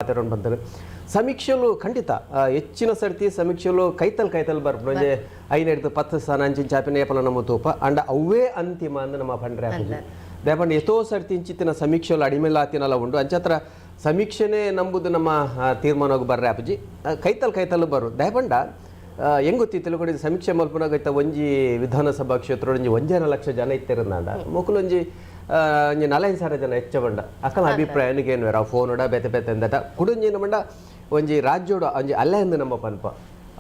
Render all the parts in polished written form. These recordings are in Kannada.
ಮಾತಾಡೋಣ ಬಂದರೆ ಸಮೀಕ್ಷೆಲು ಖಂಡಿತ ಹೆಚ್ಚಿನ ಸರ್ತಿ ಸಮೀಕ್ಷೆಲು ಕೈತಲ್ ಬರ್ಬೋದು ಐದು 10 ಸ್ಥಾನ ಅಂಚಿನ ಚಾಪಿನ ಏಪಲ ನಮ್ಮ ತೂಪ ಅಂಡ ಅವೇ ಅಂತಿಮ ಅಂದ ನಮ್ಮ ಪಂಡ್ರೆ ದೇಪಂಡ ಎಷ್ಟೋ ಸರ್ತಿ ಇಂಚಿತ್ತಿನ ಸಮೀಕ್ಷೆಲು ಅಡಿಮೆಲಾತಿನಲ್ಲ ಉಂಡು ಅಂಚತ್ರ ಸಮೀಕ್ಷೆನೇ ನಂಬುದು ನಮ್ಮ ತೀರ್ಮಾನವಾಗಿ ಬರ್ರೆ ಅಪ್ಪಜಿ ಕೈತಲ್ ಬರು ದಯಪಂಡ ಹೆಂಗ್ ಗೊತ್ತಿತ್ತು ತಿಳ್ಕೊಂಡಿದ್ದು ಸಮೀಕ್ಷೆ ಮಲ್ಪನಾಗೈತ ಒಂಜಿ ವಿಧಾನಸಭಾ ಕ್ಷೇತ್ರ ಒಂಜಿ 1.5 ಲಕ್ಷ ಜನ ಇತ್ತಿರಂದಾಂಡ ಮೊಕಲೊಂಜಿ 4,000 ಜನ ಹೆಚ್ಚ ಬಂಡ ಅಕ್ಕನ ಅಭಿಪ್ರಾಯ ಏನು ಆ ಫೋನ್ ಬೇತೆ ಅಂದಟ ಕುಡುಂಜಿನ ಬಂಡ ಒಂಜಿ ರಾಜ್ಯೋಡು ಒಂಜಿ ಅಲೆ ಎಂದು ನಮ್ಮ ಪನ್ಪ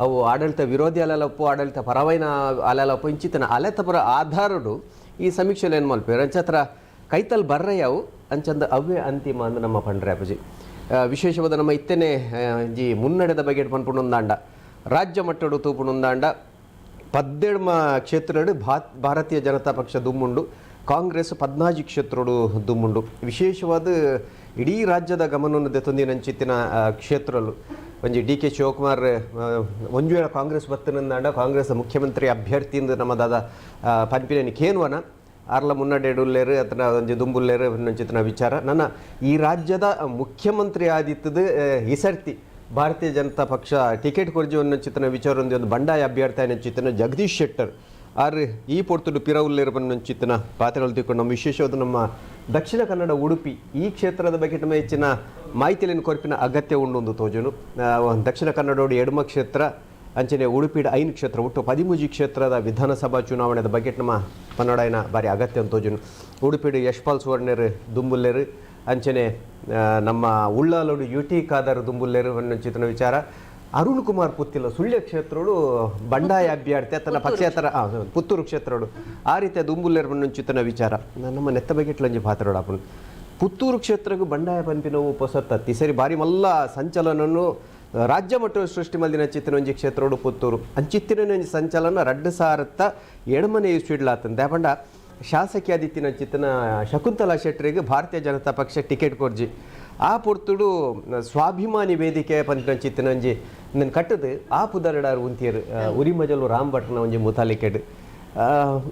ಅವು ಆಡಳಿತ ವಿರೋಧಿ ಅಲೆಲಪ್ಪು ಆಡಳಿತ ಪರವೈನ ಅಲೆಲಪ್ಪು ಇಂಚಿತನ ಅಲೆತ ಪರ ಆಧಾರಡು ಈ ಸಮೀಕ್ಷೆಯಲ್ಲಿ ಏನು ಮಲ್ಪೇರು ಅಂಚತ್ರ ಕೈತಲ್ ಬರ್ರೆಯವು ಅಂಚಂದ ಅವೇ ಅಂತಿಮ ಅಂದು ನಮ್ಮ ಪಂಡ್ರೆ ಅಪ್ಪಜಿ ವಿಶೇಷವಾದ ನಮ್ಮ ಇತ್ತೇನೆ ಜಿ ಮುನ್ನಡೆದ ಬಗ್ಗೆ ಪನ್ಪುಣೊಂದಾಂಡ ರಾಜ್ಯ ಮಟ್ಟಡು ತೂಪುಣೊಂದಾಂಡ 17 ಕ್ಷೇತ್ರಡು ಭಾರತೀಯ ಜನತಾ ಪಕ್ಷ ದುಮ್ಮುಂಡು ಕಾಂಗ್ರೆಸ್ 14 ಕ್ಷೇತ್ರಡು ದುಮ್ಮುಂಡು ವಿಶೇಷವಾದ ಇಡೀ ರಾಜ್ಯದ ಗಮನವನ್ನು ದೆತೊಂದಿನಂಚಿತ್ತಿನ ಕ್ಷೇತ್ರಲು ಒಂಜಿ ಡಿ.ಕೆ. ಶಿವಕುಮಾರ್ ಒಂದು ವೇಳೆ ಕಾಂಗ್ರೆಸ್ ಬತ್ತನಂದಾಂಡ ಕಾಂಗ್ರೆಸ್ ಮುಖ್ಯಮಂತ್ರಿ ಅಭ್ಯರ್ಥಿಯಿಂದ ನಮ್ಮದಾದ ಪಂಪಿನ ಕೇನ್ವನ ಆರ್ಲ ಮುನ್ನಡೆಡುಲ್ಲೇರು ಅಥವಾ ಒಂಜಿ ದುಂಬುಲ್ಲೇರು ಅನ್ನಂಚಿತ್ತಿನ ವಿಚಾರ ನನ್ನ ಈ ರಾಜ್ಯದ ಮುಖ್ಯಮಂತ್ರಿ ಆದಿತ್ತದ ಈ ಸರ್ತಿ ಭಾರತೀಯ ಜನತಾ ಪಕ್ಷ ಟಿಕೆಟ್ ಕೊರ್ಜಿ ಅನ್ನಂಚಿತ್ತಿನ ವಿಚಾರ ಒಂದು ಬಂಡಾಯ ಅಭ್ಯರ್ಥಿ ಅನ್ನಂಚಿತ್ತಿನ ಜಗದೀಶ್ ಶೆಟ್ಟರ್ ಆರ್ ಈ ಪೊರ್ತುಡು ಪಿರವುಲ್ಲೇರು ಅನ್ನಂಚಿತ್ತಿನ ಪಾತ್ರಗಳು ತಿಳ್ಕೊಂಡು ನಮ್ಮ ವಿಶೇಷವಾದ ನಮ್ಮ ದಕ್ಷಿಣ ಕನ್ನಡ ಉಡುಪಿ ಈ ಕ್ಷೇತ್ರದ ಬಗ್ಗೆ ನಮ್ಮ ಹೆಚ್ಚಿನ ಮಾಹಿತಿಯನ್ನು ಕೊರಪಿನ ಅಗತ್ಯ ಉಂಡು ತೋಜನು ದಕ್ಷಿಣ ಕನ್ನಡೋಡು ಎಡಮ ಕ್ಷೇತ್ರ ಅಂಚನೆ ಉಡುಪಿಡ 5 ಕ್ಷೇತ್ರ ಒಟ್ಟು 13 ಕ್ಷೇತ್ರದ ವಿಧಾನಸಭಾ ಚುನಾವಣೆದ ಬಗ್ಗೆ ನಮ್ಮ ಪನ್ನಡಾಯಿನ ಬಾರಿ ಅಗತ್ಯ ಅಂತ ತೋಜನು ಉಡುಪಿಡು ಯಶ್ಪಾಲ್ ಸುವರ್ಣರು ದುಂಬುಲ್ಲೇರು ಅಂಚನೆ ನಮ್ಮ ಉಳ್ಳಾಲೋಡು ಯುಟಿ ಖಾದರ್ ದುಂಬುಲ್ಲೇರು ಅನ್ನಂಚಿತ್ತಿನ ವಿಚಾರ ಅರುಣ್ ಕುಮಾರ್ ಪುತ್ತಿಲ ಸುಳ್ಯ ಕ್ಷೇತ್ರಗಳು ಬಂಡಾಯ ಅಭ್ಯರ್ಥಿ ತನ್ನ ಪಕ್ಷೇತರ ಪುತ್ತೂರು ಕ್ಷೇತ್ರಗಳು ಆ ರೀತಿಯ ದುಂಬುಲ್ಲೇರು ಅನ್ನಂಚಿತ್ತಿನ ವಿಚಾರ ನಮ್ಮ ನೆತ್ತ ಬಗೆಟ್ಲಂಜಿ ಪಾತ್ರೋಡು ಅಪ್ಪನು ಪುತ್ತೂರು ಕ್ಷೇತ್ರಗೂ ಬಂಡಾಯ ಪಂಪಿನವು ಪೊಸತ್ತತ್ತಿ ಸರಿ ಬಾರಿ ಮಲ್ಲ ಸಂಚಲನನ್ನು ರಾಜ್ಯ ಮಟ್ಟದ ಸೃಷ್ಟಿ ಮಲ್ದಿನ ಚಿತ್ತಿನ ಒಂಜಿ ಕ್ಷೇತ್ರಡು ಪುತ್ತೂರು ಅಂಚಿತ್ತಿನ ಒಂಜಿ ಸಂಚಲನ 2007 ಎಡಮನೆ ಇಸ್ವಿಡ್ಲಾತಂದ ದಾಪಂಡ ಶಾಸಕಿಯಾದಿತ್ತಿನ ಚಿತ್ತಿನ ಶಕುಂತಲಾ ಶೆಟ್ಟರಿಗೆ ಭಾರತೀಯ ಜನತಾ ಪಕ್ಷ ಟಿಕೆಟ್ ಕೊರ್ಜಿ ಆ ಪೊರ್ತುಡು ಸ್ವಾಭಿಮಾನಿ ವೇದಿಕೆ ಪಂಚಿನ ಚಿತ್ತಿನ ಒಂಜಿ ನನ್ನ ಕಟ್ಟದು ಆ ಪುದರಡಾರು ಉಂತಿಯರು ಉರಿಮಜಲು ರಾಮ್ ಭಟ್ನ ಒಂಜಿ ಮುತಾಲಿಕೆಡ್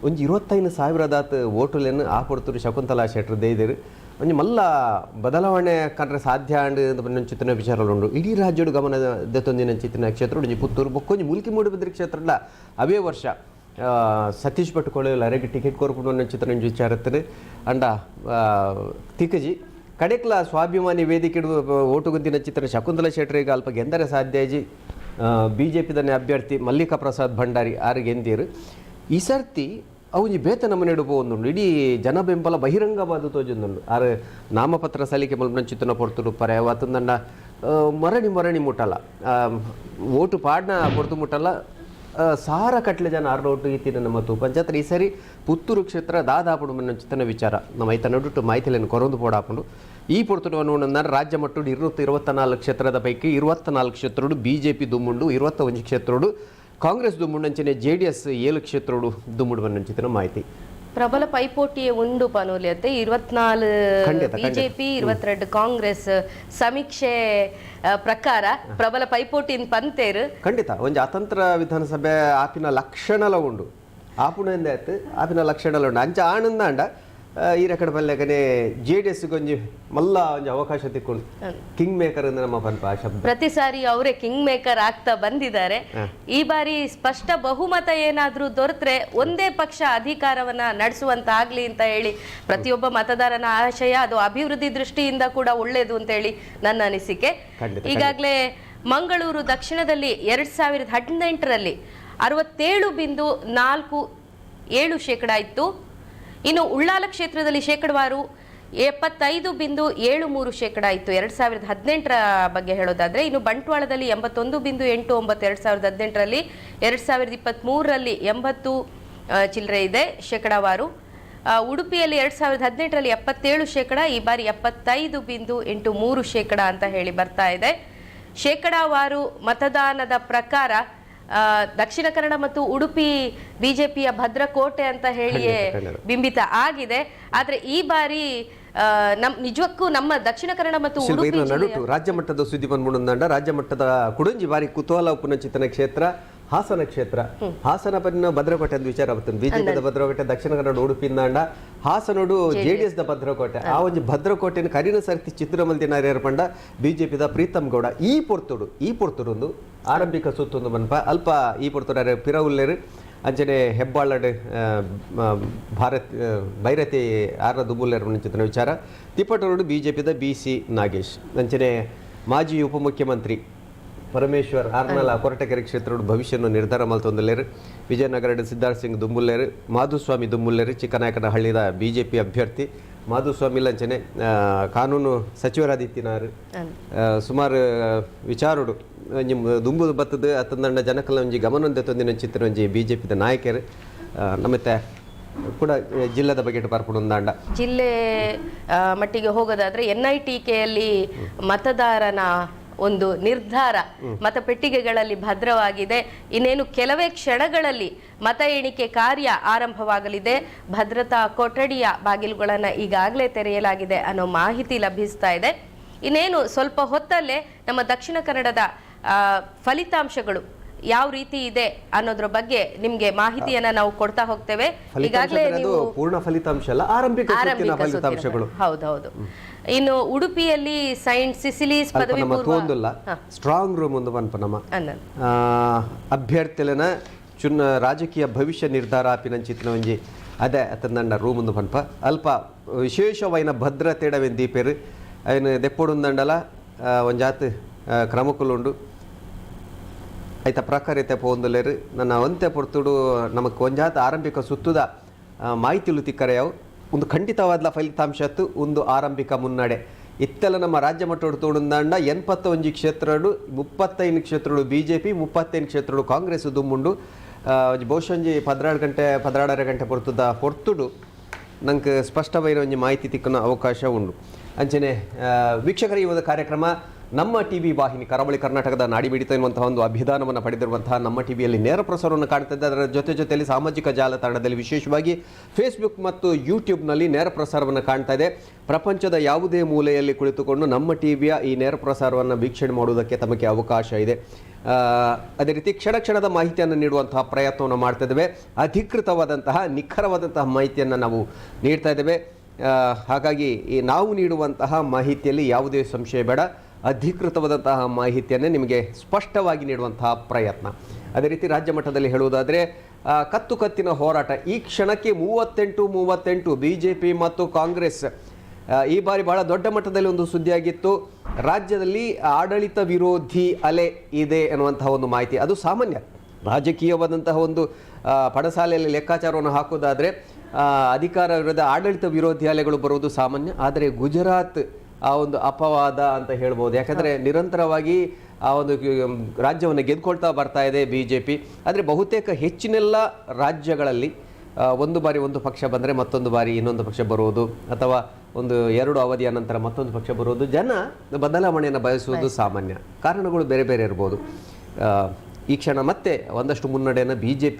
ಒಂಜಿ 25,000 ಓಟುಲೆನ್ನು ಆ ಪೊರ್ತುಡು ಶಕುಂತಲಾ ಶೆಟ್ಟರು ದೇಯ್ದರು ಒಂಜಿ ಮಲ್ಲ ಬದಲಾವಣೆ ಕಂಡ್ರೆ ಸಾಧ್ಯ ಅಂಡ್ ಚಿತ್ತಿನ ವಿಚಾರಗಳುಂಡು ಇಡೀ ರಾಜ್ಯಡು ಗಮನ ದೆತೊಂದಿನ ಚಿತ್ತಿನ ಕ್ಷೇತ್ರ ಒಂಜಿ ಪುತ್ತೂರು ಬೊಕ್ಕೊಂಜಿ ಮುಲ್ಕಿ ಮೂಡುಬಿದ್ರೆ ಕ್ಷೇತ್ರಲ್ಲ ಅವೇ ವರ್ಷ ಸತೀಶ್ ಭಟ್ ಕೊಳೆಯಲ್ಲ ಅರೆಗೆ ಟಿಕೆಟ್ ಕೊರ್ಪುಡು ಚಿತ್ರ ವಿಚಾರತ್ತದೆ ಅಂಡ ತಿಕ್ಕಜಿ ಕಡೆಕ್ಲ ಸ್ವಾಭಿಮಾನಿ ವೇದಿಕೆ ಓಟುಗುಂದಿನ ಚಿತ್ರ ಶಕುಂತಲಾ ಶೆಟ್ಟರಿಗೆ ಅಲ್ಪ ಗೆಂದರೆ ಸಾಧ್ಯಜಿ BJP ದನೆ ಅಭ್ಯರ್ಥಿ ಮಲ್ಲಿಕಾ ಪ್ರಸಾದ್ ಭಂಡಾರಿ ಆರು ಗೆಂದಿರು ಈ ಸರ್ತಿ ಅವನಿ ಬೇತ ನಮ್ಮನೆ ಇಡಬಹುದು ಇಡೀ ಜನ ಬೆಂಬಲ ಬಹಿರಂಗವಾದ ತೋಜೊಂದುಂಡು ಆರು ನಾಮಪತ್ರ ಸಲ್ಲಿಕೆ ಮಲ್ಪನ ಚಿತ್ತನ ಪೊರ್ತುಡು ಪರೆ ಅವತ್ತೊಂದಂಡ ಮರಣಿ ಮುಟ್ಟಲ್ಲ ಓಟು ಪಾಡ್ನ ಪೊರ್ತು ಮುಟ್ಟಲ್ಲ ಸಾರ ಕಟ್ಲೆ ಜನ ಆರ್ಡೋಟು ಇತ್ತಿನ ನಮ್ಮ ಪಂಚಾಯತ್ ಈ ಸರಿ ಪುತ್ತೂರು ಕ್ಷೇತ್ರ ದಾದಾಪುಡು ಮನ್ನ ಚಿತ್ತನ ವಿಚಾರ ನಮ್ಮ ಐತ ನಡುಟು ಮಾಹಿತಿಯನ್ನು ಕೊರೊಂದು ಪೋಡಾಪುಂಡು ಈ ಪೊರ್ತುಡು ರಾಜ್ಯ ಮಟ್ಟುಡು 24 ಕ್ಷೇತ್ರದ ಪೈಕಿ 24 ಕ್ಷೇತ್ರಡು BJP ದುಮ್ಮುಂಡು 21 ಕ್ಷೇತ್ರಡು ಕಾಂಗ್ರೆಸ್ ದುಮ್ಮುಂಡಂಚನೆ JDS 7 ಕ್ಷೇತ್ರಡು ದುಮ್ಮುಡು ಮನ್ನಂಚಿತ್ತಿನ ಮಾಹಿತಿ ಪ್ರಬಲ ಪೈಪೋಟಿಯೇ ಉಂಡು ಪನೋಲಿಯತ್ತೆ 24 BJP 22 ಕಾಂಗ್ರೆಸ್ ಸಮೀಕ್ಷೆ ಪ್ರಕಾರ ಪ್ರಬಲ ಪೈಪೋಟಿ ಪಂತೇರು ಖಂಡಿತ ಒಂಜಿ ಅತಂತ್ರ ವಿಧಾನಸಭೆ ಆಪಿನ ಲಕ್ಷಣಲ ಉಂಡು ಆಪುಣಂದ ಆಯ್ತು ಆಪಿನ ಲಕ್ಷಣಲ ಉಂಡು ಅಂಚ ಆನಂದಾಂಡ ಈ ರೆಕಡ್ ಬಲ್ಲೆಗನೆ JDS ಗೊಂಜಿ ಮಲ್ಲ ಒಂಜಿ ಅವಕಾಶ ತಿಕ್ಕೊಂಡು ಕಿಂಗ್ ಮೇಕರ್ ಅಂದ್ರೆ ನಮ್ಮ ಪಂಪ ಶಬ್ದ ಪ್ರತಿ ಸಾರಿ ಅವರೇ ಕಿಂಗ್ ಮೇಕರ್ ಆಗ್ತಾ ಬಂದಿದ್ದಾರೆ ಈ ಬಾರಿ ಸ್ಪಷ್ಟ ಬಹುಮತ ಏನಾದ್ರೂ ದೊರೆತ್ರೆ ಒಂದೇ ಪಕ್ಷ ಅಧಿಕಾರವನ್ನ ನಡೆಸುವಂತಾಗ್ಲಿ ಅಂತ ಹೇಳಿ ಪ್ರತಿಯೊಬ್ಬ ಮತದಾರನ ಆಶಯ ಅದು ಅಭಿವೃದ್ಧಿ ದೃಷ್ಟಿಯಿಂದ ಕೂಡ ಒಳ್ಳೇದು ಅಂತ ಹೇಳಿ ನನ್ನ ಅನಿಸಿಕೆ ಈಗಾಗಲೇ ಮಂಗಳೂರು ದಕ್ಷಿಣದಲ್ಲಿ 2018ರಲ್ಲಿ 67.47% ಇತ್ತು ಇನ್ನು ಉಳ್ಳಾಲ ಕ್ಷೇತ್ರದಲ್ಲಿ ಶೇಕಡವಾರು 75.73% ಇತ್ತು 2018ರ ಬಗ್ಗೆ ಹೇಳೋದಾದ್ರೆ ಇನ್ನು ಬಂಟ್ವಾಳದಲ್ಲಿ 81.89 2018ರಲ್ಲಿ 2023ರಲ್ಲಿ 80 ಚಿಲ್ಲರೆ ಇದೆ ಶೇಕಡವಾರು ಉಡುಪಿಯಲ್ಲಿ 2018ರಲ್ಲಿ 77% ಈ ಬಾರಿ 75.83% ಅಂತ ಹೇಳಿ ಬರ್ತಾ ಇದೆ ಶೇಕಡವಾರು ಮತದಾನದ ಪ್ರಕಾರ ದಕ್ಷಿಣ ಕನ್ನಡ ಮತ್ತು ಉಡುಪಿ ಬಿಜೆಪಿಯ ಭದ್ರಕೋಟೆ ಅಂತ ಹೇಳಿಯೇ ಬಿಂಬಿತ ಆಗಿದೆ ಆದ್ರೆ ಈ ಬಾರಿ ನಿಜಕ್ಕೂ ನಮ್ಮ ದಕ್ಷಿಣ ಕನ್ನಡ ಮತ್ತು ಉಡುಪಿ ರಾಜ್ಯ ಮಟ್ಟದ ಸುದ್ದಿ ಬಂದ್ಬಿಡುಂದಂಡ ರಾಜ್ಯ ಮಟ್ಟದ ಕುಡಂಜಿ ಬಾರಿ ಕುತೂಹಲ ಉಪುನ ಚಿತ್ತನ ಕ್ಷೇತ್ರ ಹಾಸನ ಕ್ಷೇತ್ರ ಹಾಸನ ಪನ್ನ ಭದ್ರಕೋಟೆ ಅಂತ ವಿಚಾರ ಬರ್ತದೆ. ಬಿಜೆಪಿದ ಭದ್ರಕೋಟೆ, ದಕ್ಷಿಣ ಕನ್ನಡ ಉಡುಪಿಂದಾಂಡ ಹಾಸನೋಡು JDS ದ ಭದ್ರಕೋಟೆ. ಆ ಒಂದು ಭದ್ರಕೋಟೆನ ಕರಿನ ಸರ್ತಿ ಚಿತ್ರಮಲ್ತಿನಾರ್ಯರ ಪಂಡ ಬಿಜೆಪಿದ ಪ್ರೀತಮ್ ಗೌಡ ಈ ಪೊರ್ತುಡು ಒಂದು ಆರಂಭಿಕ ಸುತ್ತೊಂದು ಮನ್ಪ ಅಲ್ಪ ಈ ಪೊರ್ತುಡ ಪಿರವುಲ್ಲೇರು ಅಂಚನೆ ಹೆಬ್ಬಾಳಡ್ ಭಾರತ್ ಭೈರತಿ ಆರ್ನ ದುಂಬುಲ್ಲೇರು ಮುಂಚಿನ ವಿಚಾರ ತಿಪ್ಪಟೂರು ಬಿಜೆಪಿದ BC ನಾಗೇಶ್ ಅಂಚನೆ ಮಾಜಿ ಉಪಮುಖ್ಯಮಂತ್ರಿ ಪರಮೇಶ್ವರ್ ಆರ್ನಲ ಕೊರಟಗೆರೆ ಕ್ಷೇತ್ರದ ಭವಿಷ್ಯವನ್ನು ನಿರ್ಧಾರ ಮಲ್ತೊಂದಲೇರು ವಿಜಯನಗರದ ಸಿದ್ಧಾರ್ಥ ಸಿಂಗ್ ದುಂಬುಲ್ಲೇರು ಮಾಧುಸ್ವಾಮಿ ದುಂಬುಲ್ಲೇರು ಚಿಕ್ಕನಾಯಕನಹಳ್ಳಿದ BJP ಅಭ್ಯರ್ಥಿ ಮಾಧುಸ್ವಾಮಿ ಲಂಚನೆ ಕಾನೂನು ಸಚಿವರಾದಿತ್ತಿನಾರು ಸುಮಾರು ವಿಚಾರಡು ಒಂಜಿ ದುಂಬುದು ಬತ್ತದ ಅತ್ತಂದಂಡ ಜನಕಲ್ಲ ಒಂಜಿ ಗಮನದ ತೊಂದಿನ ಚಿತ್ರ ಒಂಜಿ BJPದ ನಾಯಕರು ನಮ್ಮತ್ತೆ ಕೂಡ ಜಿಲ್ಲೆದ ಬಗ್ಗೆ ಬರ್ಪುಂದಾಂಡ ಜಿಲ್ಲೆ ಮಟ್ಟಿಗೆ ಹೋಗೋದಾದ್ರೆ NITKಯಲ್ಲಿ ಮತದಾರನ ಒಂದು ನಿರ್ಧಾರ ಮತಪೆಟ್ಟಿಗೆಗಳಲ್ಲಿ ಭದ್ರವಾಗಿದೆ. ಇನ್ನೇನು ಕೆಲವೇ ಕ್ಷಣಗಳಲ್ಲಿ ಮತ ಎಣಿಕೆ ಕಾರ್ಯ ಆರಂಭವಾಗಲಿದೆ. ಭದ್ರತಾ ಕೊಠಡಿಯ ಬಾಗಿಲುಗಳನ್ನು ಈಗಾಗಲೇ ತೆರೆಯಲಾಗಿದೆ ಅನ್ನೋ ಮಾಹಿತಿ ಲಭಿಸ್ತಾ ಇದೆ. ಇನ್ನೇನು ಸ್ವಲ್ಪ ಹೊತ್ತಲ್ಲೇ ನಮ್ಮ ದಕ್ಷಿಣ ಕನ್ನಡದ ಫಲಿತಾಂಶಗಳು ಯಾವ ರೀತಿ ಇದೆ ಅನ್ನೋದ್ರ ಬಗ್ಗೆ ನಿಮ್ಗೆ ಮಾಹಿತಿಯನ್ನ ನಾವು ಕೊಡ್ತಾ ಹೋಗ್ತೇವೆ. ಈಗಾಗಲೇ ನೀವು ಪೂರ್ಣ ಫಲಿತಾಂಶ ಅಲ್ಲ, ಆರಂಭಿಕ ಫಲಿತಾಂಶಗಳು. ಹೌದೌದು. ಇನ್ನು ಉಡುಪಿಯಲ್ಲಿ ಸೈಂಟ್ ಸಿಸಿಲೀಸ್ ಪದವಿ ಪೂರ್ವ ಸ್ಟ್ರಾಂಗ್ ರೂಮ್ ಒಂದು ಮನ್ಪ ನಮ್ಮ ಅಭ್ಯರ್ಥಿಲನ ಚುನ್ನ ರಾಜಕೀಯ ಭವಿಷ್ಯ ನಿರ್ಧಾರ ಆಪಿನಂಚಿತ್ತಿನ ಒಂಜಿ ಅದೇ ಅತ್ತಂದಂಡ ರೂಮ್ ಒಂದು ಮನ್ಪ ಅಲ್ಪ ವಿಶೇಷವೈನ ಭದ್ರತೆಡವೆನ್ ದೀಪೇರು ಅಯ್ನ ದೆಪ್ಪೊಡುಂದಂಡಲ ಒಂಜಾತ್ ಕ್ರಮಕುಲುಂಡು ಐತ ಪ್ರಕಾರತೆ ಪೋಂದುಲೇರು ನನ್ನ ಒಂತೆ ಪೊರ್ತುಡು ನಮಕ್ ಒಂಜಾತ ಆರಂಭಿಕ ಸುತ್ತುದ ಮಾಹಿತಿಲು ತಿಕ್ಕರೆಯವು ಒಂದು ಖಂಡಿತವಾದ ಫಲಿತಾಂಶತ್ತು ಒಂದು ಆರಂಭಿಕ ಮುನ್ನಡೆ ಇತ್ತೆಲ್ಲ ನಮ್ಮ ರಾಜ್ಯ ಮಟ್ಟದ ತೋಡುಂದಾಂಡ 81 ಕ್ಷೇತ್ರಗಳು 35 ಕ್ಷೇತ್ರಗಳು BJP 35 ಕ್ಷೇತ್ರಗಳು ಕಾಂಗ್ರೆಸ್ ದುಮ್ಮುಂಡು ಬಹುಶಃ 16 ಗಂಟೆ ಪೊರ್ತುಡು ನಂಗೆ ಸ್ಪಷ್ಟವಾದ ಒಂಜಿ ಮಾಹಿತಿ ತಿಕ್ಕನ ಅವಕಾಶ ಉಂಡು. ಅಂಚನೆ ವೀಕ್ಷಕರ ಈ ಒಂದು ಕಾರ್ಯಕ್ರಮ ನಮ್ಮ ಟಿವಿ ವಾಹಿನಿ ಕರಾವಳಿ ಕರ್ನಾಟಕದ ನಾಡಿ ಮಿಡಿತ ಎನ್ನುವಂತಹ ಒಂದು ಅಭಿಧಾನವನ್ನು ಪಡೆದಿರುವಂತಹ ನಮ್ಮ ಟಿವಿಯಲ್ಲಿ ನೇರ ಪ್ರಸಾರವನ್ನು ಕಾಣ್ತಿದ್ದೆ. ಅದರ ಜೊತೆಯಲ್ಲಿ ಸಾಮಾಜಿಕ ಜಾಲತಾಣದಲ್ಲಿ ವಿಶೇಷವಾಗಿ ಫೇಸ್ಬುಕ್ ಮತ್ತು ಯೂಟ್ಯೂಬ್ನಲ್ಲಿ ನೇರ ಪ್ರಸಾರವನ್ನು ಕಾಣ್ತಾ ಇದೆ. ಪ್ರಪಂಚದ ಯಾವುದೇ ಮೂಲೆಯಲ್ಲಿ ಕುಳಿತುಕೊಂಡು ನಮ್ಮ ಟಿವಿಯ ಈ ನೇರ ಪ್ರಸಾರವನ್ನು ವೀಕ್ಷಣೆ ಮಾಡುವುದಕ್ಕೆ ತಮಗೆ ಅವಕಾಶ ಇದೆ. ಅದೇ ರೀತಿ ಕ್ಷಣದ ಮಾಹಿತಿಯನ್ನು ನೀಡುವಂತಹ ಪ್ರಯತ್ನವನ್ನು ಮಾಡ್ತಾ ಇದ್ದೇವೆ. ಅಧಿಕೃತವಾದಂತಹ ನಿಖರವಾದಂತಹ ಮಾಹಿತಿಯನ್ನು ನಾವು ನೀಡ್ತಾ ಇದ್ದೇವೆ. ಹಾಗಾಗಿ ನಾವು ನೀಡುವಂತಹ ಮಾಹಿತಿಯಲ್ಲಿ ಯಾವುದೇ ಸಂಶಯ ಬೇಡ, ಅಧಿಕೃತವಾದಂತಹ ಮಾಹಿತಿಯನ್ನೇ ನಿಮಗೆ ಸ್ಪಷ್ಟವಾಗಿ ನೀಡುವಂತಹ ಪ್ರಯತ್ನ. ಅದೇ ರೀತಿ ರಾಜ್ಯ ಮಟ್ಟದಲ್ಲಿ ಹೇಳುವುದಾದರೆ ಕತ್ತಿನ ಹೋರಾಟ ಈ ಕ್ಷಣಕ್ಕೆ 38 BJP ಮತ್ತು ಕಾಂಗ್ರೆಸ್ ಈ ಬಾರಿ ಬಹಳ ದೊಡ್ಡ ಮಟ್ಟದಲ್ಲಿ ಒಂದು ಸುದ್ದಿಯಾಗಿತ್ತು. ರಾಜ್ಯದಲ್ಲಿ ಆಡಳಿತ ವಿರೋಧಿ ಅಲೆ ಇದೆ ಎನ್ನುವಂತಹ ಒಂದು ಮಾಹಿತಿ. ಅದು ಸಾಮಾನ್ಯ ರಾಜಕೀಯವಾದಂತಹ ಒಂದು ಪಡಸಾಲೆಯಲ್ಲಿ ಲೆಕ್ಕಾಚಾರವನ್ನು ಹಾಕೋದಾದರೆ ಅಧಿಕಾರ ವಿರೋಧ ಆಡಳಿತ ವಿರೋಧಿ ಅಲೆಗಳು ಬರುವುದು ಸಾಮಾನ್ಯ. ಆದರೆ ಗುಜರಾತ್ ಆ ಒಂದು ಅಪವಾದ ಅಂತ ಹೇಳ್ಬೋದು. ಯಾಕಂದರೆ ನಿರಂತರವಾಗಿ ಆ ಒಂದು ರಾಜ್ಯವನ್ನು ಗೆದ್ಕೊಳ್ತಾ ಬರ್ತಾ ಇದೆ BJP. ಆದರೆ ಬಹುತೇಕ ಹೆಚ್ಚಿನೆಲ್ಲ ರಾಜ್ಯಗಳಲ್ಲಿ ಒಂದು ಬಾರಿ ಒಂದು ಪಕ್ಷ ಬಂದರೆ ಮತ್ತೊಂದು ಬಾರಿ ಇನ್ನೊಂದು ಪಕ್ಷ ಬರುವುದು, ಅಥವಾ ಒಂದು 2 ಅವಧಿಯ ನಂತರ ಮತ್ತೊಂದು ಪಕ್ಷ ಬರುವುದು. ಜನ ಬದಲಾವಣೆಯನ್ನು ಬಯಸುವುದು ಸಾಮಾನ್ಯ. ಕಾರಣಗಳು ಬೇರೆ ಬೇರೆ ಇರ್ಬೋದು. ಈ ಕ್ಷಣ ಮತ್ತೆ ಒಂದಷ್ಟು ಮುನ್ನಡೆಯನ್ನು BJP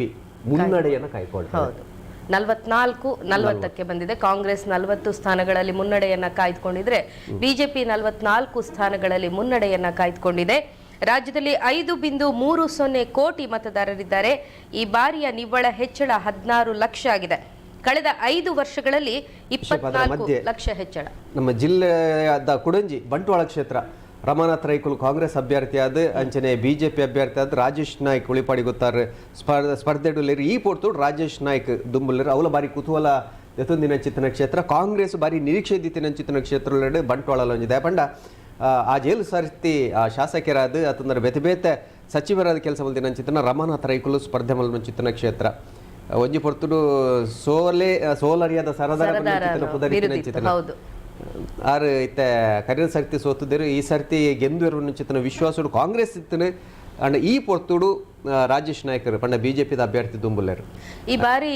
ಮುನ್ನಡೆಯನ್ನು ಕಾಯ್ಕೊಳ್ತಾರೆ. 44-40ಕ್ಕೆ ಬಂದಿದೆ. ಕಾಂಗ್ರೆಸ್ 40 ಸ್ಥಾನಗಳಲ್ಲಿ ಮುನ್ನಡೆಯನ್ನ ಕಾಯ್ದುಕೊಂಡಿದ್ರೆ BJP 44 ಸ್ಥಾನಗಳಲ್ಲಿ ಮುನ್ನಡೆಯನ್ನ ಕಾಯ್ದುಕೊಂಡಿದೆ. ರಾಜ್ಯದಲ್ಲಿ 5.30 ಕೋಟಿ ಮತದಾರರಿದ್ದಾರೆ. ಈ ಬಾರಿಯ ನಿವ್ವಳ ಹೆಚ್ಚಳ 16 ಲಕ್ಷ ಆಗಿದೆ. ಕಳೆದ 5 ವರ್ಷಗಳಲ್ಲಿ 24 ಲಕ್ಷ ಹೆಚ್ಚಳ. ನಮ್ಮ ಜಿಲ್ಲೆಯಾದ ಕುಡಂಜಿ ಬಂಟ್ವಾಳ ಕ್ಷೇತ್ರ ರಮಾನಾಥ್ ರೈಕುಲ್ ಕಾಂಗ್ರೆಸ್ ಅಭ್ಯರ್ಥಿಯಾದ ಅಂಚನೆ BJP ಅಭ್ಯರ್ಥಿಯಾದ ರಾಜೇಶ್ ನಾಯ್ಕ್ ಉಳಿಪಾಡಿ ಗೊತ್ತಾರೆ ಸ್ಪರ್ಧೆಡುಲೇರು ಈ ಪೋರ್ತು ರಾಜೇಶ್ ನಾಯ್ಕ್ ದುಂಬುಲೇರು ಅವಲ ಬಾರಿ ಕುತೂಹಲ ಎತ್ತೊಂದಿನ ಚಿತ್ತನ ಕ್ಷೇತ್ರ. ಕಾಂಗ್ರೆಸ್ ಬಾರಿ ನಿರೀಕ್ಷೆ ದಿತ್ತಿನ ಚಿತ್ತನ ಕ್ಷೇತ್ರ ಬಂಟ್ವಾಳ ಒಂದಿದೆ ಪಂಡ ಆ ಜೈಲು ಸರ್ತಿ ಶಾಸಕರಾದ ಅತಂದ್ರೆ ಬೇತೆ ಬೇತೆ ಸಚಿವರಾದ ಕೆಲಸ ಮಲ್ದಿನ ಚಿತ್ತನ ರಮಾನಾಥ್ ರೈಕುಲು ಸ್ಪರ್ಧೆ ಮಲ್ನ ಚಿತ್ತನ ಕ್ಷೇತ್ರ ಒಂಜಿ ಪೊರ್ತುಡು ಸೋಲರಿಯಾದ ಸರದಾರ ಪುದರಿ ಚಿತ್ತನ ಆರು ಇತ್ತೆ ಕರಿಯ ಸರ್ತಿ ಸೋತಿದ್ದರು. ಈ ಸರ್ತಿ ಗೆಂದು ಇರುವ ಚಿತ್ತನ ವಿಶ್ವಾಸ ಕಾಂಗ್ರೆಸ್ ಇತ್ತನೆ ಅಂಡ್ ಈ ಪೊರ್ತುಡು ರಾಜೇಶ್ ನಾಯ್ಕರು ಪಂಡ BJPದ ಅಭ್ಯರ್ಥಿ ದುಂಬುಲೇರು. ಈ ಬಾರಿ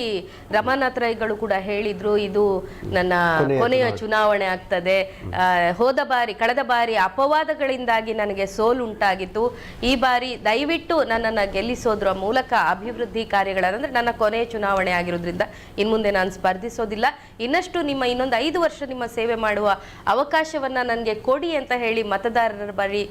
ರಮಾನಾಥ್ ರೈಗಳು ಕೂಡ ಹೇಳಿದ್ರು, ಇದು ನನ್ನ ಕೊನೆಯ ಚುನಾವಣೆ ಆಗ್ತದೆ. ಕಳೆದ ಬಾರಿ ಅಪವಾದಗಳಿಂದಾಗಿ ನನಗೆ ಸೋಲುಂಟಾಗಿತ್ತು. ಈ ಬಾರಿ ದಯವಿಟ್ಟು ನನ್ನನ್ನು ಗೆಲ್ಲಿಸೋದ್ರ ಮೂಲಕ ಅಭಿವೃದ್ಧಿ ಕಾರ್ಯಗಳಂದ್ರೆ ನನ್ನ ಕೊನೆಯ ಚುನಾವಣೆ ಆಗಿರೋದ್ರಿಂದ ಇನ್ಮುಂದೆ ನಾನು ಸ್ಪರ್ಧಿಸೋದಿಲ್ಲ. ಇನ್ನಷ್ಟು ಇನ್ನೊಂದು 5 ವರ್ಷ ನಿಮ್ಮ ಸೇವೆ ಮಾಡುವ ಅವಕಾಶವನ್ನ ನನಗೆ ಕೊಡಿ ಅಂತ ಹೇಳಿ ಮತದಾರರ ಬಾರಿ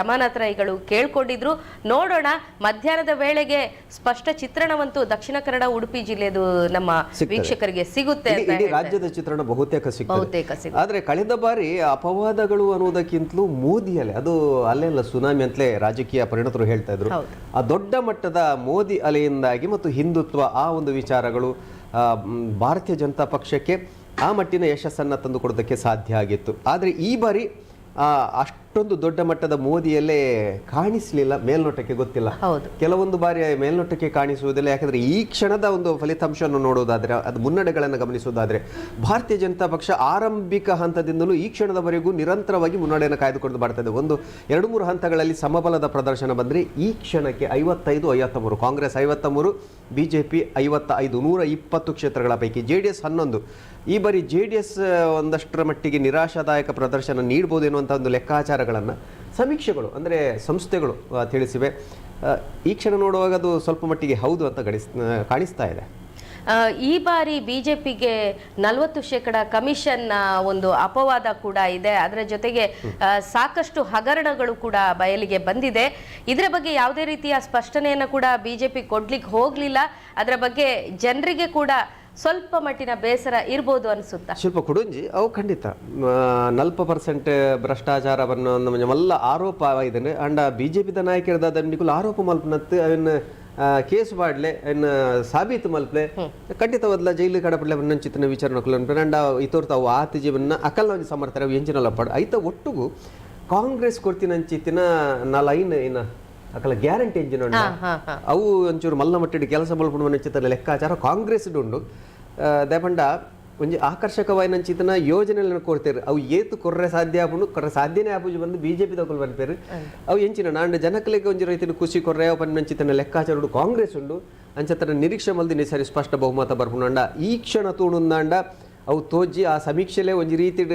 ರಮಾನಾಥ್ ರೈಗಳು ಕೇಳ್ಕೊಂಡಿದ್ರು. ನೋಡೋಣ ಮಧ್ಯ ಮಧ್ಯಾಹ್ನದ ವೇಳೆಗೆ ಸ್ಪಷ್ಟ ಚಿತ್ರಣವಂತೂ ದಕ್ಷಿಣ ಕನ್ನಡ ಉಡುಪಿ ಜಿಲ್ಲೆದು ನಮ್ಮ ವೀಕ್ಷಕರಿಗೆ ಸಿಗುತ್ತೆ ಅಂತ ಇಡೀ ರಾಜ್ಯದ ಚಿತ್ರಣ ಬಹುತೇಕ ಬಹುತೇಕ ಸಿಗುತ್ತೆ. ಆದ್ರೆ ಕಳೆದ ಬಾರಿ ಅಪವಾದಗಳು ಅನ್ನೋದಕ್ಕಿಂತಲೂ ಮೋದಿ ಅಲೆ, ಅದು ಅಲ್ಲೆಲ್ಲ ಸುನಾಮಿ ಅಂತಲೇ ರಾಜಕೀಯ ಪರಿಣತರು ಹೇಳ್ತಾ ಇದ್ರು. ಆ ದೊಡ್ಡ ಮಟ್ಟದ ಮೋದಿ ಅಲೆಯಿಂದಾಗಿ ಮತ್ತು ಹಿಂದುತ್ವ ಆ ಒಂದು ವಿಚಾರಗಳು ಭಾರತೀಯ ಜನತಾ ಪಕ್ಷಕ್ಕೆ ಆ ಮಟ್ಟಿನ ಯಶಸ್ಸನ್ನು ತಂದುಕೊಡೋದಕ್ಕೆ ಸಾಧ್ಯ ಆಗಿತ್ತು. ಆದರೆ ಈ ಬಾರಿ ಅಷ್ಟೊಂದು ದೊಡ್ಡ ಮಟ್ಟದ ಮೋದಿಯಲ್ಲೇ ಕಾಣಿಸಲಿಲ್ಲ, ಮೇಲ್ನೋಟಕ್ಕೆ ಗೊತ್ತಿಲ್ಲ. ಕೆಲವೊಂದು ಬಾರಿ ಮೇಲ್ನೋಟಕ್ಕೆ ಕಾಣಿಸುವುದಿಲ್ಲ. ಯಾಕಂದ್ರೆ ಈ ಕ್ಷಣದ ಒಂದು ಫಲಿತಾಂಶವನ್ನು ನೋಡೋದಾದ್ರೆ, ಅದು ಮುನ್ನಡೆಗಳನ್ನು ಗಮನಿಸೋದಾದ್ರೆ, ಭಾರತೀಯ ಜನತಾ ಪಕ್ಷ ಆರಂಭಿಕ ಹಂತದಿಂದಲೂ ಈ ಕ್ಷಣದವರೆಗೂ ನಿರಂತರವಾಗಿ ಮುನ್ನಡೆಯನ್ನು ಕಾಯ್ದುಕೊಂಡು ಬರ್ತಾ ಇದೆ. 2-3 ಹಂತಗಳಲ್ಲಿ ಸಮಬಲದ ಪ್ರದರ್ಶನ ಬಂದರೆ ಈ ಕ್ಷಣಕ್ಕೆ 55-53, ಕಾಂಗ್ರೆಸ್ 53, ಬಿಜೆಪಿ 55, 120 ಕ್ಷೇತ್ರಗಳ ಪೈಕಿ JDS 11. ಈ ಬಾರಿ JDS ಒಂದಷ್ಟರ ಮಟ್ಟಿಗೆ ನಿರಾಶಾದಾಯಕ ಪ್ರದರ್ಶನ ನೀಡಬಹುದು ಎನ್ನುವಂಥ ಒಂದು ಲೆಕ್ಕಾಚಾರಗಳನ್ನು ಸಮೀಕ್ಷೆಗಳು ಅಂದರೆ ಸಂಸ್ಥೆಗಳು ತಿಳಿಸಿವೆ. ಈ ಕ್ಷಣ ನೋಡುವಾಗ ಅದು ಸ್ವಲ್ಪ ಮಟ್ಟಿಗೆ ಹೌದು ಅಂತ ಕಾಣಿಸ್ತಾ ಇದೆ. ಈ ಬಾರಿ ಬಿಜೆಪಿಗೆ 40% ಕಮಿಷನ್ ಒಂದು ಅಪವಾದ ಕೂಡ ಇದೆ. ಅದರ ಜೊತೆಗೆ ಸಾಕಷ್ಟು ಹಗರಣಗಳು ಕೂಡ ಬಯಲಿಗೆ ಬಂದಿದೆ. ಇದರ ಬಗ್ಗೆ ಯಾವುದೇ ರೀತಿಯ ಸ್ಪಷ್ಟನೆಯನ್ನು ಕೂಡ ಬಿಜೆಪಿ ಕೊಡ್ಲಿಕ್ಕೆ ಹೋಗ್ಲಿಲ್ಲ. ಅದರ ಬಗ್ಗೆ ಜನರಿಗೆ ಕೂಡ ಸ್ವಲ್ಪ ಮಟ್ಟಿನ ಬೇಸರ ಇರ್ಬೋದು ಅನಿಸುತ್ತಾ? ಶಿಲ್ಪ ಕುಡುಂಜಿ ಅವು ಖಂಡಿತ 40% ಭ್ರಷ್ಟಾಚಾರವನ್ನು ನಮ್ಮಲ್ಲ ಆರೋಪ ಇದೆ. ಅಂಡ ಬಿಜೆಪಿದ ನಾಯಕರದ ದಂಡಿಗಳು ಆರೋಪ ಮಲ್ಪನತ್ತು ಅವನ್ನ ಕೇಸ್ ಮಾಡ್ಲೆ ಅನ್ನ ಸಾಬೀತು ಮಲ್ಪಲೆ ಖಂಡಿತ ಒದ್ಲ ಜೈಲು ಕಡಪಡ್ಲೆ ಚಿತ್ತನ ವಿಚಾರಣೆ ಅಂಡ ಇತೋರ್ತ ಅವು ಆತ ಜೀವನ ಅಕಲ್ನ ಸಮರ್ಥರ ಎಂಚಿನಲ್ಲ ಪಡ ಐತ ಒಟ್ಟುಗು ಕಾಂಗ್ರೆಸ್ ಕೊಡ್ತಿನಂಚಿತ್ತಿನ ನಾಲೈನ್ ಏನ ಅಕಲ ಗ್ಯಾರಂಟಿ ಎಂಜಿನ ಅವು ಒಂಚೂರು ಮಲ್ಲ ಮಟ್ಟಿಗೆ ಕೆಲಸ ಮಲ್ಪುಣ ಚಿತ್ರ ಲೆಕ್ಕಾಚಾರ ಕಾಂಗ್ರೆಸ್ ಉಂಡು. ದಯಪಂಡ ಒಂಜಿ ಆಕರ್ಷಕವಾಯಿನ ಚಿತ್ತನ ಯೋಜನೆ ಕೊಡ್ತೇವೆ. ಅವು ಏತು ಕೊರ್ರೆ ಸಾಧ್ಯ ಆಪುಂಡು ಕೊರ್ರೆ ಸಾಧ್ಯನೇ ಆಪುಜಿ ಬಂದು ಬಿಜೆಪಿ ತಗೊಳ್ ಬಂದ್ಪೇರು ಅವು ಎಂಚಿನ ನಾಂಡ ಜನಕಲಿಗೆ ಒಂಜಿ ರೈತನ ಖುಷಿ ಕೊರ್ರೆ ಪನ್ನ ಚಿತ್ತನ ಲೆಕ್ಕಾಚಾರ ಕಾಂಗ್ರೆಸ್ ಉಂಡು. ಅಂಚತ್ರ ನಿರೀಕ್ಷೆ ಮಲ್ದಿನಿ ಸರಿ ಸ್ಪಷ್ಟ ಬಹುಮತ ಬರ್ಪುಂಡ ಈ ಕ್ಷಣ ತೂಣುಂದಾಂಡ ಅವು ತೋಜಿ ಆ ಸಮೀಕ್ಷೆಲೆ ಒಂಜಿ ರೀತಿ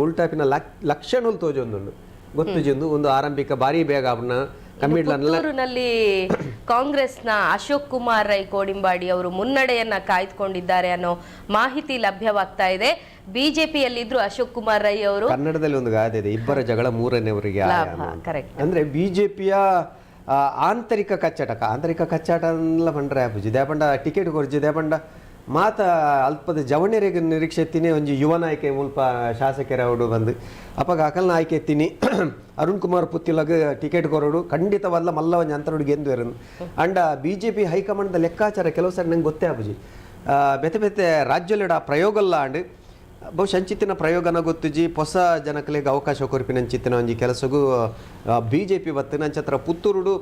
ಉಲ್ಟಾಪಿನ ಲಕ್ಷಣಗಳು ತೋಜೊಂದುಂಡು ಗೊತ್ತುಜಿಂದು ಒಂದು ಆರಂಭಿಕ ಬಾರಿ ಬೇಗ ಅವನ್ನ ಪುತ್ತೂರಿನಲ್ಲಿ ಕಾಂಗ್ರೆಸ್ನ ಅಶೋಕ್ ಕುಮಾರ್ ರೈ ಕೋಡಿಂಬಾಡಿ ಅವರು ಮುನ್ನಡೆಯನ್ನ ಕಾಯ್ದುಕೊಂಡಿದ್ದಾರೆ ಅನ್ನೋ ಮಾಹಿತಿ ಲಭ್ಯವಾಗ್ತಾ ಇದೆ. ಬಿಜೆಪಿಯಲ್ಲಿದ್ರು ಅಶೋಕ್ ಕುಮಾರ್ ರೈ ಅವರು ಕನ್ನಡದಲ್ಲಿ ಒಂದು ಗಾದೆ ಇದೆ, ಇಬ್ಬರ ಜಗಳ ಮೂರನೇವರಿಗೆ ಅಂದ್ರೆ ಬಿಜೆಪಿಯ ಆಂತರಿಕ ಕಚ್ಚಾಟ ಎಲ್ಲ ಬಂಡ್ರೆ ಆಪುಜಿ ದೇಪಂಡ ಟಿಕೆಟ್ ಕೊರ್ಜಿ ದೇಪಂಡ ಮಾತ ಅಲ್ಪದ ಜವಣ್ಯರಿಗೆ ನಿರೀಕ್ಷೆ ಎತ್ತೀನಿ ಒಂಜಿ ಯುವ ನಾಯಕ ಮುಲ್ಪ ಶಾಸಕರ ಅವಡು ಬಂದು ಅಪ್ಪಾಗ ಅಕಲ್ನ ಆಯ್ಕೆ ಎತ್ತೀನಿ ಅರುಣ್ ಕುಮಾರ್ ಪುತ್ತಿಲಗ ಟಿಕೆಟ್ ಕೊರೋಡು ಖಂಡಿತವಲ್ಲ ಮಲ್ಲ ಒಂಜಿ ಅಂತರೊಡಿಗೆ ಎಂದು ಇರೋದು ಅಂಡ ಬಿಜೆಪಿ ಹೈಕಮಾಂಡ್ದ ಲೆಕ್ಕಾಚಾರ ಕೆಲವು ಸಾರಿ ನಂಗೆ ಗೊತ್ತೇ ಆಪುಜಿ ಬೆತೆ ರಾಜ್ಯಲೆಡ ಪ್ರಯೋಗಲ್ಲ ಅಂಡ್ ಬಹುಶಃ ಅಂಚಿತ್ತಿನ ಪ್ರಯೋಗನ ಗೊತ್ತುಜಿ ಹೊಸ ಜನಕಲಿಗೆ ಅವಕಾಶ ಕೊರ್ಪಿನಂಚಿತ್ತಿನ ಒಂಜಿ ಕೆಲಸಗೂ ಬಿಜೆಪಿ ಬತ್ತಿನ ಅಂಚತ್ರ ಪುತ್ತೂರುಡು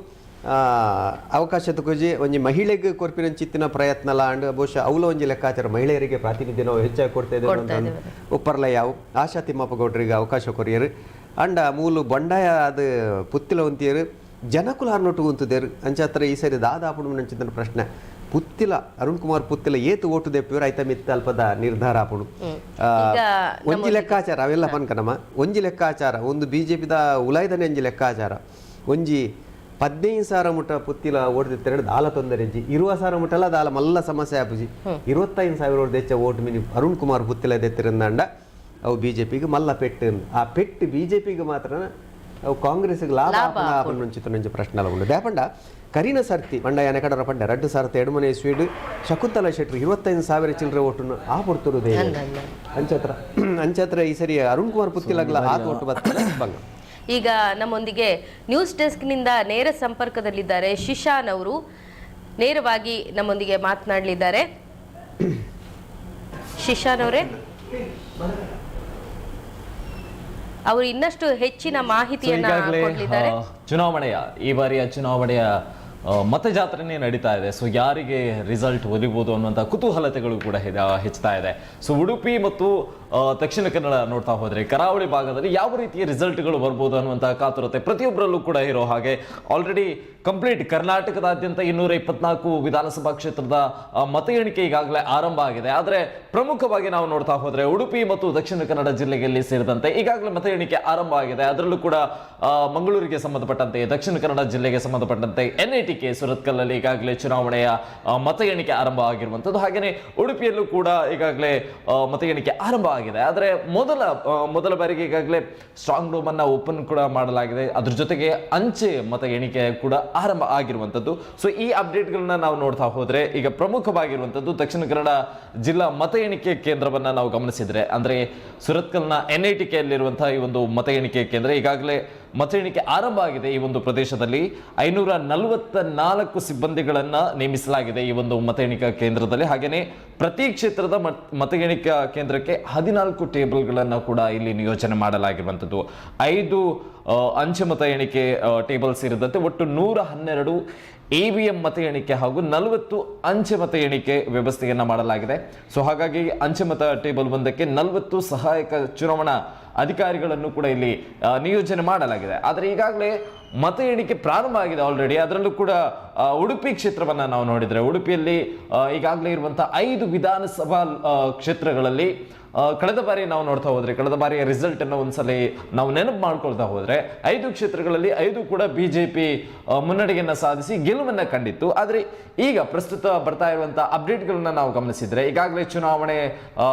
ಅವಕಾಶ ತಗೋಜಿ ಒಂಜಿ ಮಹಿಳೆಗೆ ಕೊರ್ಪಿನಂಚಿತ್ತಿನ ಪ್ರಯತ್ನ ಅಂಡ್ ಬಹುಶಃ ಅವಲ ಒಂಜಿ ಲೆಕ್ಕಾಚಾರ ಮಹಿಳೆಯರಿಗೆ ಪ್ರಾತಿನಿಧ್ಯ ನಾವು ಹೆಚ್ಚಾಗಿ ಕೊಡ್ತಾ ಇದ್ದೇವೆ ಉಪ್ಪರ್ಲ ಯಾವ ಆಶಾ ತಿಮ್ಮಪ್ಪ ಗೌಡ್ರಿಗೆ ಅವಕಾಶ ಕೊರಿಯರು ಅಂಡ ಮೂಲು ಬಂಡಾಯ ಅದು ಪುತ್ತಿಲ ಒಂತಿಯರು ಜನಕುಲ ಹರ್ನೊಟ್ಟು ಉಂತದೇರು ಅಂಚತ್ರ ಈ ಸರಿ ದಾದಾಪುಡು ನಂಚಿತ್ತಿನ ಪ್ರಶ್ನೆ ಪುತ್ತಿಲ ಅರುಣ್ ಕುಮಾರ್ ಪುತ್ತಿಲ ಏತು ಓಟು ದೆಪ್ಪಿಯವರು ಐತ ಮಿತ್ತ ಅಲ್ಪದ ನಿರ್ಧಾರ ಆಪುಡು ಒಂಜಿ ಲೆಕ್ಕಾಚಾರ ಅವೆಲ್ಲ ಪನ್ಕನಮ್ಮ ಒಂಜಿ ಲೆಕ್ಕಾಚಾರ ಒಂದು ಬಿಜೆಪಿದ ಉಲಾಯ್ದನೆ ಒಂಜಿ ಲೆಕ್ಕಾಚಾರ ಒಂಜಿ 15,000 ಮುಟ ಪುತ್ತಿಲ ಓಟ್ದಿತ್ತೇನೆ ದಾಲ ತೊಂದರೆ 20,000 ಮುಟ್ಟಲ್ಲ ದಾಲ ಮಲ್ಲ ಸಮಸ್ಯೆ ಆಪುಜಿ 25,000 ಓಟ್ ದೆಚ್ಚ ಓಟ್ ಮಿನಿ ಅರುಣ್ ಕುಮಾರ್ ಪುತ್ತಿಲ ದೆತ್ತಿರಂದಂಡ ಅವು ಬಿಜೆಪಿಗೆ ಮಲ್ಲ ಪೆಟ್ಟು ಆ ಪೆಟ್ಟು ಬಿಜೆಪಿಗೆ ಮಾತ್ರ ಅವು ಕಾಂಗ್ರೆಸ್ಗೆ ಲಾಭ ಚಿತ್ರ ಪ್ರಶ್ನೆ ಉಂಡು ದೇಪಂಡ ಕರೀನ ಸರ್ತಿ ಮಂಡ ಯಾನೆಕಡರ ಪಂಡ 2002 ಎಡಮನೆ ಸ್ವೀಡ್ ಶಕುಂತಲಾ ಶೆಟ್ಟಿ 25,000 ಚಿಲ್ಲರೆ ಓಟನ್ನು ಆ ಪಡ್ತಿರುವುದೇ ಅಂಚತ್ರ ಈ ಸರಿ ಅರುಣ್ ಕುಮಾರ್ ಪುತ್ತಿಲಾಗಲ ಆತ ಓಟು ಬರ್ತಾರೆ ಬಂಗ. ಈಗ ನಮ್ಮೊಂದಿಗೆ ನ್ಯೂಸ್ ಡೆಸ್ಕ್ನಿಂದ ನೇರ ಸಂಪರ್ಕದಲ್ಲಿದ್ದಾರೆ ಶಿಶಾನ್ ಅವರು, ನೇರವಾಗಿ ನಮ್ಮೊಂದಿಗೆ ಮಾತನಾಡಲಿದ್ದಾರೆ. ಶಿಶಾನ್ ಅವರೇ, ಅವರು ಇನ್ನಷ್ಟು ಹೆಚ್ಚಿನ ಮಾಹಿತಿಯನ್ನ ಕೊಡಲಿದ್ದಾರೆ. ಚುನಾವಣೆಯ ಈ ಬಾರಿಯ ಚುನಾವಣೆಯ ಮತಜಾತ್ರೆನೇ ನಡೀತಾ ಇದೆ. ಸೊ ಯಾರಿಗೆ ರಿಸಲ್ಟ್ ಒಲಿಬಹುದು ಅನ್ನುವಂಥ ಕುತೂಹಲತೆಗಳು ಕೂಡ ಹೆಚ್ಚುತ್ತಾ ಇದೆ. ಸೊ ಉಡುಪಿ ಮತ್ತು ದಕ್ಷಿಣ ಕನ್ನಡ ನೋಡ್ತಾ ಹೋದ್ರೆ ಕರಾವಳಿ ಭಾಗದಲ್ಲಿ ಯಾವ ರೀತಿಯ ರಿಸಲ್ಟ್ಗಳು ಬರ್ಬೋದು ಅನ್ನುವಂಥ ಕಾತುರತೆ ಪ್ರತಿಯೊಬ್ಬರಲ್ಲೂ ಕೂಡ ಇರೋ ಹಾಗೆ ಆಲ್ರೆಡಿ ಕಂಪ್ಲೀಟ್ ಕರ್ನಾಟಕದಾದ್ಯಂತ 224 ವಿಧಾನಸಭಾ ಕ್ಷೇತ್ರದ ಮತ ಎಣಿಕೆ ಈಗಾಗಲೇ ಆರಂಭ ಆಗಿದೆ. ಆದರೆ ಪ್ರಮುಖವಾಗಿ ನಾವು ನೋಡ್ತಾ ಹೋದ್ರೆ ಉಡುಪಿ ಮತ್ತು ದಕ್ಷಿಣ ಕನ್ನಡ ಜಿಲ್ಲೆಯಲ್ಲಿ ಸೇರಿದಂತೆ ಈಗಾಗಲೇ ಮತ ಎಣಿಕೆ ಆರಂಭ ಆಗಿದೆ. ಅದರಲ್ಲೂ ಕೂಡ ಮಂಗಳೂರಿಗೆ ಸಂಬಂಧಪಟ್ಟಂತೆ, ದಕ್ಷಿಣ ಕನ್ನಡ ಜಿಲ್ಲೆಗೆ ಸಂಬಂಧಪಟ್ಟಂತೆ NITK ಸುರತ್ಕಲ್ಲಲ್ಲಿ ಈಗಾಗಲೇ ಚುನಾವಣೆಯ ಮತ ಎಣಿಕೆ ಆರಂಭ ಆಗಿರುವಂಥದ್ದು. ಹಾಗೆಯೇ ಉಡುಪಿಯಲ್ಲೂ ಕೂಡ ಈಗಾಗಲೇ ಮತ ಎಣಿಕೆ ಆರಂಭ ಆಗಿದೆ. ಆದರೆ ಮೊದಲ ಬಾರಿಗೆ ಈಗಾಗಲೇ ಸ್ಟ್ರಾಂಗ್ ರೂಮ್ ಅನ್ನ ಓಪನ್ ಕೂಡ ಮಾಡಲಾಗಿದೆ. ಅದ್ರ ಜೊತೆಗೆ ಅಂಚೆ ಮತ ಎಣಿಕೆ ಕೂಡ ಆರಂಭ ಆಗಿರುವಂತದ್ದು. ಸೊ ಈ ಅಪ್ಡೇಟ್ಗಳನ್ನ ನಾವು ನೋಡ್ತಾ ಹೋದ್ರೆ ಈಗ ಪ್ರಮುಖವಾಗಿರುವಂತದ್ದು ದಕ್ಷಿಣ ಕನ್ನಡ ಜಿಲ್ಲಾ ಮತ ಎಣಿಕೆ ಕೇಂದ್ರವನ್ನ ನಾವು ಗಮನಿಸಿದ್ರೆ, ಅಂದ್ರೆ ಸುರತ್ಕಲ್ನ NITKಯಲ್ಲಿರುವಂತಹ ಈ ಒಂದು ಮತ ಎಣಿಕೆ ಕೇಂದ್ರ ಈಗಾಗಲೇ ಮತ ಎಣಿಕೆ ಆರಂಭ ಆಗಿದೆ. ಈ ಒಂದು ಪ್ರದೇಶದಲ್ಲಿ 544 ಸಿಬ್ಬಂದಿಗಳನ್ನ ನೇಮಿಸಲಾಗಿದೆ ಈ ಒಂದು ಮತ ಎಣಿಕಾ ಕೇಂದ್ರದಲ್ಲಿ. ಹಾಗೇನೆ ಪ್ರತಿ ಕ್ಷೇತ್ರದ ಮತ ಎಣಿಕಾ ಕೇಂದ್ರಕ್ಕೆ 14 ಟೇಬಲ್ಗಳನ್ನ ಕೂಡ ಇಲ್ಲಿ ನಿಯೋಜನೆ ಮಾಡಲಾಗಿರುವಂತದ್ದು. 5 ಅಂಚೆ ಮತ ಎಣಿಕೆ ಟೇಬಲ್ ಸೇರಿದಂತೆ ಒಟ್ಟು 112 EVM ಮತ ಎಣಿಕೆ ಹಾಗೂ 40 ಅಂಚೆ ಮತ ಎಣಿಕೆ ವ್ಯವಸ್ಥೆಯನ್ನ ಮಾಡಲಾಗಿದೆ. ಸೊ ಹಾಗಾಗಿ ಅಂಚೆ ಮತ ಟೇಬಲ್ ಒಂದಕ್ಕೆ 40 ಸಹಾಯಕ ಚುನಾವಣಾ ಅಧಿಕಾರಿಗಳನ್ನು ಕೂಡ ಇಲ್ಲಿ ನಿಯೋಜನೆ ಮಾಡಲಾಗಿದೆ. ಆದರೆ ಈಗಾಗಲೇ ಮತ ಎಣಿಕೆ ಪ್ರಾರಂಭ ಆಗಿದೆ ಆಲ್ರೆಡಿ. ಅದರಲ್ಲೂ ಕೂಡ ಉಡುಪಿ ಕ್ಷೇತ್ರವನ್ನ ನಾವು ನೋಡಿದ್ರೆ, ಉಡುಪಿಯಲ್ಲಿ ಈಗಾಗಲೇ ಇರುವಂತಹ 5 ವಿಧಾನಸಭಾ ಕ್ಷೇತ್ರಗಳಲ್ಲಿ ಕಳೆದ ಬಾರಿ ನಾವು ನೋಡ್ತಾ ಹೋದ್ರೆ, ಕಳೆದ ಬಾರಿಯ ರಿಸಲ್ಟ್ ಅನ್ನು ಒಂದ್ಸಲ ನಾವು ನೆನಪು ಮಾಡ್ಕೊಳ್ತಾ ಹೋದ್ರೆ 5 ಕ್ಷೇತ್ರಗಳಲ್ಲಿ 5 ಕೂಡ ಬಿಜೆಪಿ ಮುನ್ನಡೆಯನ್ನ ಸಾಧಿಸಿ ಗೆಲುವನ್ನ ಕಂಡಿತ್ತು. ಆದ್ರೆ ಈಗ ಪ್ರಸ್ತುತ ಬರ್ತಾ ಇರುವಂತಹ ಅಪ್ಡೇಟ್ಗಳನ್ನ ನಾವು ಗಮನಿಸಿದ್ರೆ ಈಗಾಗಲೇ ಚುನಾವಣೆ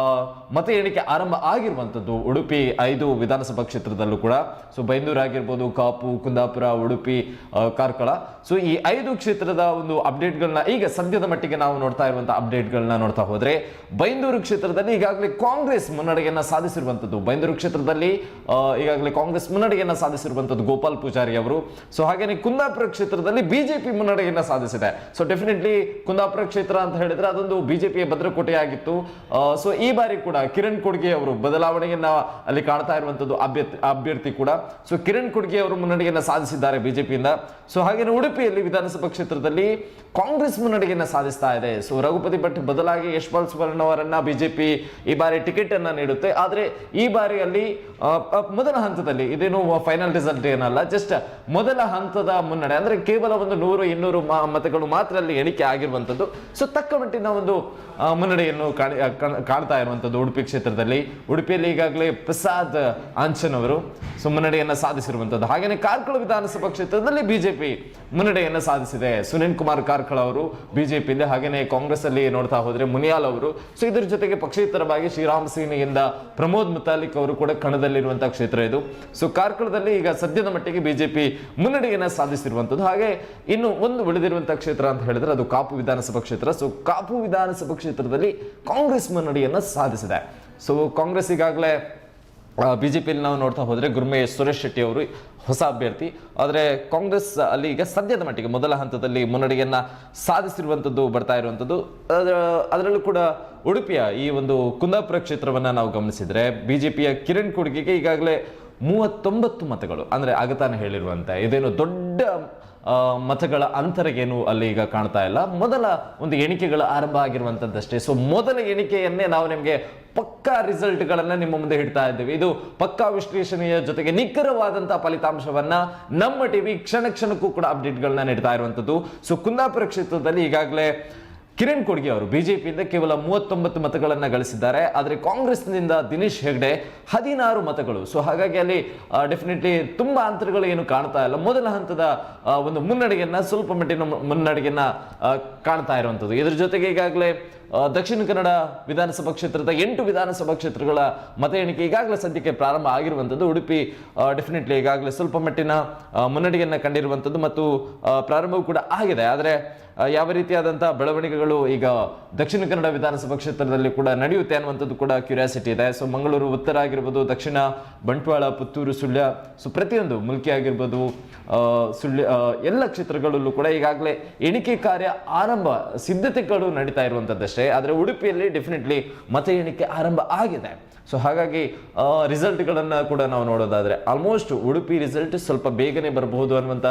ಮತ ಎಣಿಕೆ ಆರಂಭ ಆಗಿರುವಂತದ್ದು ಉಡುಪಿ 5 ವಿಧಾನಸಭಾ ಕ್ಷೇತ್ರದಲ್ಲೂ ಕೂಡ. ಸೊ ಬೈಂದೂರು ಆಗಿರ್ಬೋದು, ಕಾಪು, ಕುಂದಾಪುರ, ಉಡುಪಿ, ಕಾರ್ಕಳ. ಸೊ ಈ 5 ಕ್ಷೇತ್ರದ ಒಂದು ಅಪ್ಡೇಟ್ಗಳನ್ನ ಈಗ ಸದ್ಯದ ಮಟ್ಟಿಗೆ ನಾವು ನೋಡ್ತಾ ಇರುವಂತಹ ಅಪ್ಡೇಟ್ಗಳನ್ನ ನೋಡ್ತಾ ಹೋದ್ರೆ, ಬೈಂದೂರು ಕ್ಷೇತ್ರದಲ್ಲಿ ಈಗಾಗಲೇ ಕಾಂಗ್ರೆಸ್ ಮುನ್ನಡೆಯನ್ನ ಸಾಧಿಸಿರುವಂತದ್ದು. ಬೈಂದೂರು ಕ್ಷೇತ್ರದಲ್ಲಿ ಈಗಾಗಲೇ ಕಾಂಗ್ರೆಸ್ ಮುನ್ನಡೆಯನ್ನ ಸಾಧಿಸಿರುವಂತದ್ದು ಗೋಪಾಲ್ ಪೂಜಾರಿ ಅವರು. ಸೊ ಹಾಗೇನೆ ಕುಂದಾಪುರ ಕ್ಷೇತ್ರದಲ್ಲಿ ಬಿಜೆಪಿ ಮುನ್ನಡೆಯನ್ನ ಸಾಧಿಸಿದೆ. ಸೊ ಡೆಫಿನೆಟ್ಲಿ ಕುಂದಾಪುರ ಕ್ಷೇತ್ರ ಅಂತ ಹೇಳಿದ್ರೆ ಅದೊಂದು ಬಿಜೆಪಿಯ ಭದ್ರಕೋಟೆಯಾಗಿತ್ತು. ಸೊ ಈ ಬಾರಿ ಕೂಡ ಕಿರಣ್ ಕೊಡ್ಗೆ ಅವರು ಬದಲಾವಣೆಯನ್ನ ಅಲ್ಲಿ ಕಾಣ್ತಾ ಇರುವಂತದ್ದು ಅಭ್ಯರ್ಥಿ ಕೂಡ. ಸೊ ಕಿರಣ್ ಕೊಡ್ಗೆ ಅವರು ಮುನ್ನಡೆಯನ್ನ ಸಾಧಿಸಿದ್ದಾರೆ ಬಿಜೆಪಿಯಿಂದ. ಸೊ ಹಾಗೇನೆ ಉಡುಪಿಯಲ್ಲಿ ವಿಧಾನಸಭಾ ಕ್ಷೇತ್ರದಲ್ಲಿ ಕಾಂಗ್ರೆಸ್ ಮುನ್ನಡೆಯನ್ನ ಸಾಧಿಸ್ತಾ ಇದೆ. ಸೊ ರಘುಪತಿ ಭಟ್ ಬದಲಾಗಿ ಯಶ್ಪಾಲ್ ಸುವರ್ಣ ಅವರನ್ನ ಬಿಜೆಪಿ ಈ ಬಾರಿ ಟಿಕೆಟ್ ಅನ್ನ ನೀಡುತ್ತೆ. ಆದ್ರೆ ಈ ಬಾರಿಯಲ್ಲಿ ಮೊದಲ ಹಂತದಲ್ಲಿ, ಇದೇನು ಫೈನಲ್ ರಿಸಲ್ಟ್ ಏನಲ್ಲ, ಜಸ್ಟ್ ಮೊದಲ ಹಂತದ ಮುನ್ನಡೆ, ಅಂದ್ರೆ ಕೇವಲ ಒಂದು 100-200 ಮತಗಳು ಮಾತ್ರ ಅಲ್ಲಿ ಎಣಿಕೆ ಆಗಿರುವಂತದ್ದು. ಸೊ ತಕ್ಕ ಮಟ್ಟಿನ ಒಂದು ಮುನ್ನಡೆಯನ್ನು ಕಾಣ್ತಾ ಇರುವಂತದ್ದು ಉಡುಪಿ ಕ್ಷೇತ್ರದಲ್ಲಿ. ಉಡುಪಿಯಲ್ಲಿ ಈಗಾಗಲೇ ಪ್ರಸಾದ್ ಆಂಚನ್ ಅವರು ಮುನ್ನಡೆಯನ್ನ ಸಾಧಿಸಿರುವಂತದ್ದು. ಹಾಗೇನೆ ಕಾರ್ಕಳ ವಿಧಾನಸಭಾ ಕ್ಷೇತ್ರದಲ್ಲಿ ಬಿಜೆಪಿ ಮುನ್ನಡೆಯನ್ನ ಸಾಧಿಸಿದೆ. ಸುನಿಲ್ ಕುಮಾರ್ ಕಾರ್ಕಳ ಅವರು ಬಿಜೆಪಿಯಿಂದ, ಹಾಗೇನೆ ಕಾಂಗ್ರೆಸ್ ಅಲ್ಲಿ ನೋಡ್ತಾ ಹೋದ್ರೆ ಮುನಿಯಾಲ್ ಅವರು. ಸೊ ಇದರ ಜೊತೆಗೆ ಪಕ್ಷೇತರವಾಗಿ ಶ್ರೀರಾಮ್ ಸೇನೆಯಿಂದ ಪ್ರಮೋದ್ ಮುತಾಲಿಕ್ ಅವರು ಕೂಡ ಕಣದಲ್ಲಿರುವಂತಹ ಕ್ಷೇತ್ರ ಇದು. ಸೊ ಕಾರ್ಕಳದಲ್ಲಿ ಈಗ ಸದ್ಯದ ಮಟ್ಟಿಗೆ ಬಿಜೆಪಿ ಮುನ್ನಡೆಯನ್ನ ಸಾಧಿಸಿರುವಂತದ್ದು. ಹಾಗೆ ಇನ್ನು ಒಂದು ಉಳಿದಿರುವಂತಹ ಕ್ಷೇತ್ರ ಅಂತ ಹೇಳಿದ್ರೆ ಅದು ಕಾಪು ವಿಧಾನಸಭಾ ಕ್ಷೇತ್ರ. ಸೊ ಕಾಪು ವಿಧಾನಸಭಾ ಕ್ಷೇತ್ರದಲ್ಲಿ ಕಾಂಗ್ರೆಸ್ ಮುನ್ನಡೆಯನ್ನ ಸಾಧಿಸಿದೆ. ಸೊ ಕಾಂಗ್ರೆಸ್ ಈಗಾಗಲೇ ಬಿಜೆಪಿಯಲ್ಲಿ ನಾವು ನೋಡ್ತಾ ಹೋದ್ರೆ ಗುರ್ಮೇಶ್ ಸುರೇಶ್ ಶೆಟ್ಟಿ ಅವರು ಹೊಸ ಅಭ್ಯರ್ಥಿ. ಆದರೆ ಕಾಂಗ್ರೆಸ್ ಅಲ್ಲಿ ಈಗ ಸದ್ಯದ ಮಟ್ಟಿಗೆ ಮೊದಲ ಹಂತದಲ್ಲಿ ಮುನ್ನಡೆಯನ್ನ ಸಾಧಿಸಿರುವಂತದ್ದು ಬರ್ತಾ ಇರುವಂತದ್ದು. ಅದರಲ್ಲೂ ಕೂಡ ಉಡುಪಿಯ ಈ ಒಂದು ಕುಂದಾಪುರ ಕ್ಷೇತ್ರವನ್ನ ನಾವು ಗಮನಿಸಿದ್ರೆ ಬಿಜೆಪಿಯ ಕಿರಣ್ ಕೊಡ್ಗೆಗೆ ಈಗಾಗಲೇ 39 ಮತಗಳು, ಅಂದ್ರೆ ಆಗತಾನೆ ಹೇಳಿರುವಂತೆ ಇದೇನು ದೊಡ್ಡ ಮತಗಳ ಅಂತರಗೇನು ಅಲ್ಲಿ ಈಗ ಕಾಣ್ತಾ ಇಲ್ಲ. ಮೊದಲ ಒಂದು ಎಣಿಕೆಗಳು ಆರಂಭ ಆಗಿರುವಂತದ್ದಷ್ಟೇ. ಸೊ ಮೊದಲ ಎಣಿಕೆಯನ್ನೇ ನಾವು ನಿಮಗೆ ಪಕ್ಕಾ ರಿಸಲ್ಟ್ಗಳನ್ನ ನಿಮ್ಮ ಮುಂದೆ ಇಡ್ತಾ ಇದ್ದೇವೆ. ಇದು ಪಕ್ಕಾ ವಿಶ್ಲೇಷಣೆಯ ಜೊತೆಗೆ ನಿಖರವಾದಂತಹ ಫಲಿತಾಂಶವನ್ನ ನಮ್ಮ ಟಿವಿ ಕ್ಷಣಕ್ಕೂ ಕೂಡ ಅಪ್ಡೇಟ್ಗಳನ್ನ ನೀಡ್ತಾ ಇರುವಂತದ್ದು. ಸೊ ಕುಂದಾಪುರ ಕ್ಷೇತ್ರದಲ್ಲಿ ಈಗಾಗಲೇ ಕಿರಣ್ ಕೊಡ್ಗೆ ಅವರು ಬಿಜೆಪಿಯಿಂದ ಕೇವಲ 39 ಮತಗಳನ್ನ ಗಳಿಸಿದ್ದಾರೆ. ಆದರೆ ಕಾಂಗ್ರೆಸ್ನಿಂದ ದಿನೇಶ್ ಹೆಗ್ಡೆ 16 ಮತಗಳು. ಸೊ ಹಾಗಾಗಿ ಅಲ್ಲಿ ಡೆಫಿನೆಟ್ಲಿ ತುಂಬಾ ಅಂತರಗಳು ಏನು ಕಾಣ್ತಾ ಇಲ್ಲ. ಮೊದಲ ಹಂತದ ಒಂದು ಮುನ್ನಡೆಯನ್ನ, ಸ್ವಲ್ಪ ಮಟ್ಟಿನ ಮುನ್ನಡೆಯನ್ನ ಕಾಣ್ತಾ ಇರುವಂತದ್ದು. ಇದರ ಜೊತೆಗೆ ಈಗಾಗಲೇ ದಕ್ಷಿಣ ಕನ್ನಡ ವಿಧಾನಸಭಾ ಕ್ಷೇತ್ರದ 8 ವಿಧಾನಸಭಾ ಕ್ಷೇತ್ರಗಳ ಮತ ಎಣಿಕೆ ಈಗಾಗಲೇ ಸದ್ಯಕ್ಕೆ ಪ್ರಾರಂಭ ಆಗಿರುವಂಥದ್ದು. ಉಡುಪಿ ಡೆಫಿನೆಟ್ಲಿ ಈಗಾಗಲೇ ಸ್ವಲ್ಪ ಮಟ್ಟಿನ ಮುನ್ನಡೆಯನ್ನ ಕಂಡಿರುವಂಥದ್ದು ಮತ್ತು ಪ್ರಾರಂಭವೂ ಕೂಡ ಆಗಿದೆ. ಆದರೆ ಯಾವ ರೀತಿಯಾದಂತಹ ಬೆಳವಣಿಗೆಗಳು ಈಗ ದಕ್ಷಿಣ ಕನ್ನಡ ವಿಧಾನಸಭಾ ಕ್ಷೇತ್ರದಲ್ಲಿ ಕೂಡ ನಡೆಯುತ್ತೆ ಅನ್ನುವಂಥದ್ದು ಕೂಡ ಕ್ಯೂರಿಯಾಸಿಟಿ ಇದೆ. ಸೊ ಮಂಗಳೂರು ಉತ್ತರ ಆಗಿರ್ಬೋದು, ದಕ್ಷಿಣ ಬಂಟ್ವಾಳ, ಪುತ್ತೂರು, ಸುಳ್ಯ, ಸೊ ಪ್ರತಿಯೊಂದು ಮುಲ್ಕಿ ಆಗಿರ್ಬೋದು, ಸುಳ್ಯ, ಎಲ್ಲ ಕ್ಷೇತ್ರಗಳಲ್ಲೂ ಕೂಡ ಈಗಾಗಲೇ ಎಣಿಕೆ ಕಾರ್ಯ ಆರಂಭ, ಸಿದ್ಧತೆಗಳು ನಡೀತಾ ಇರುವಂಥದ್ದಷ್ಟೇ. ಆದರೆ ಉಡುಪಿಯಲ್ಲಿ ಡೆಫಿನೆಟ್ಲಿ ಮತ ಎಣಿಕೆ ಆರಂಭ ಆಗಿದೆ. ಸೊ ಹಾಗಾಗಿ ರಿಸಲ್ಟ್ಗಳನ್ನು ಕೂಡ ನಾವು ನೋಡೋದಾದ್ರೆ ಆಲ್ಮೋಸ್ಟ್ ಉಡುಪಿ ರಿಸಲ್ಟ್ ಸ್ವಲ್ಪ ಬೇಗನೆ ಬರಬಹುದು ಅನ್ನುವಂಥ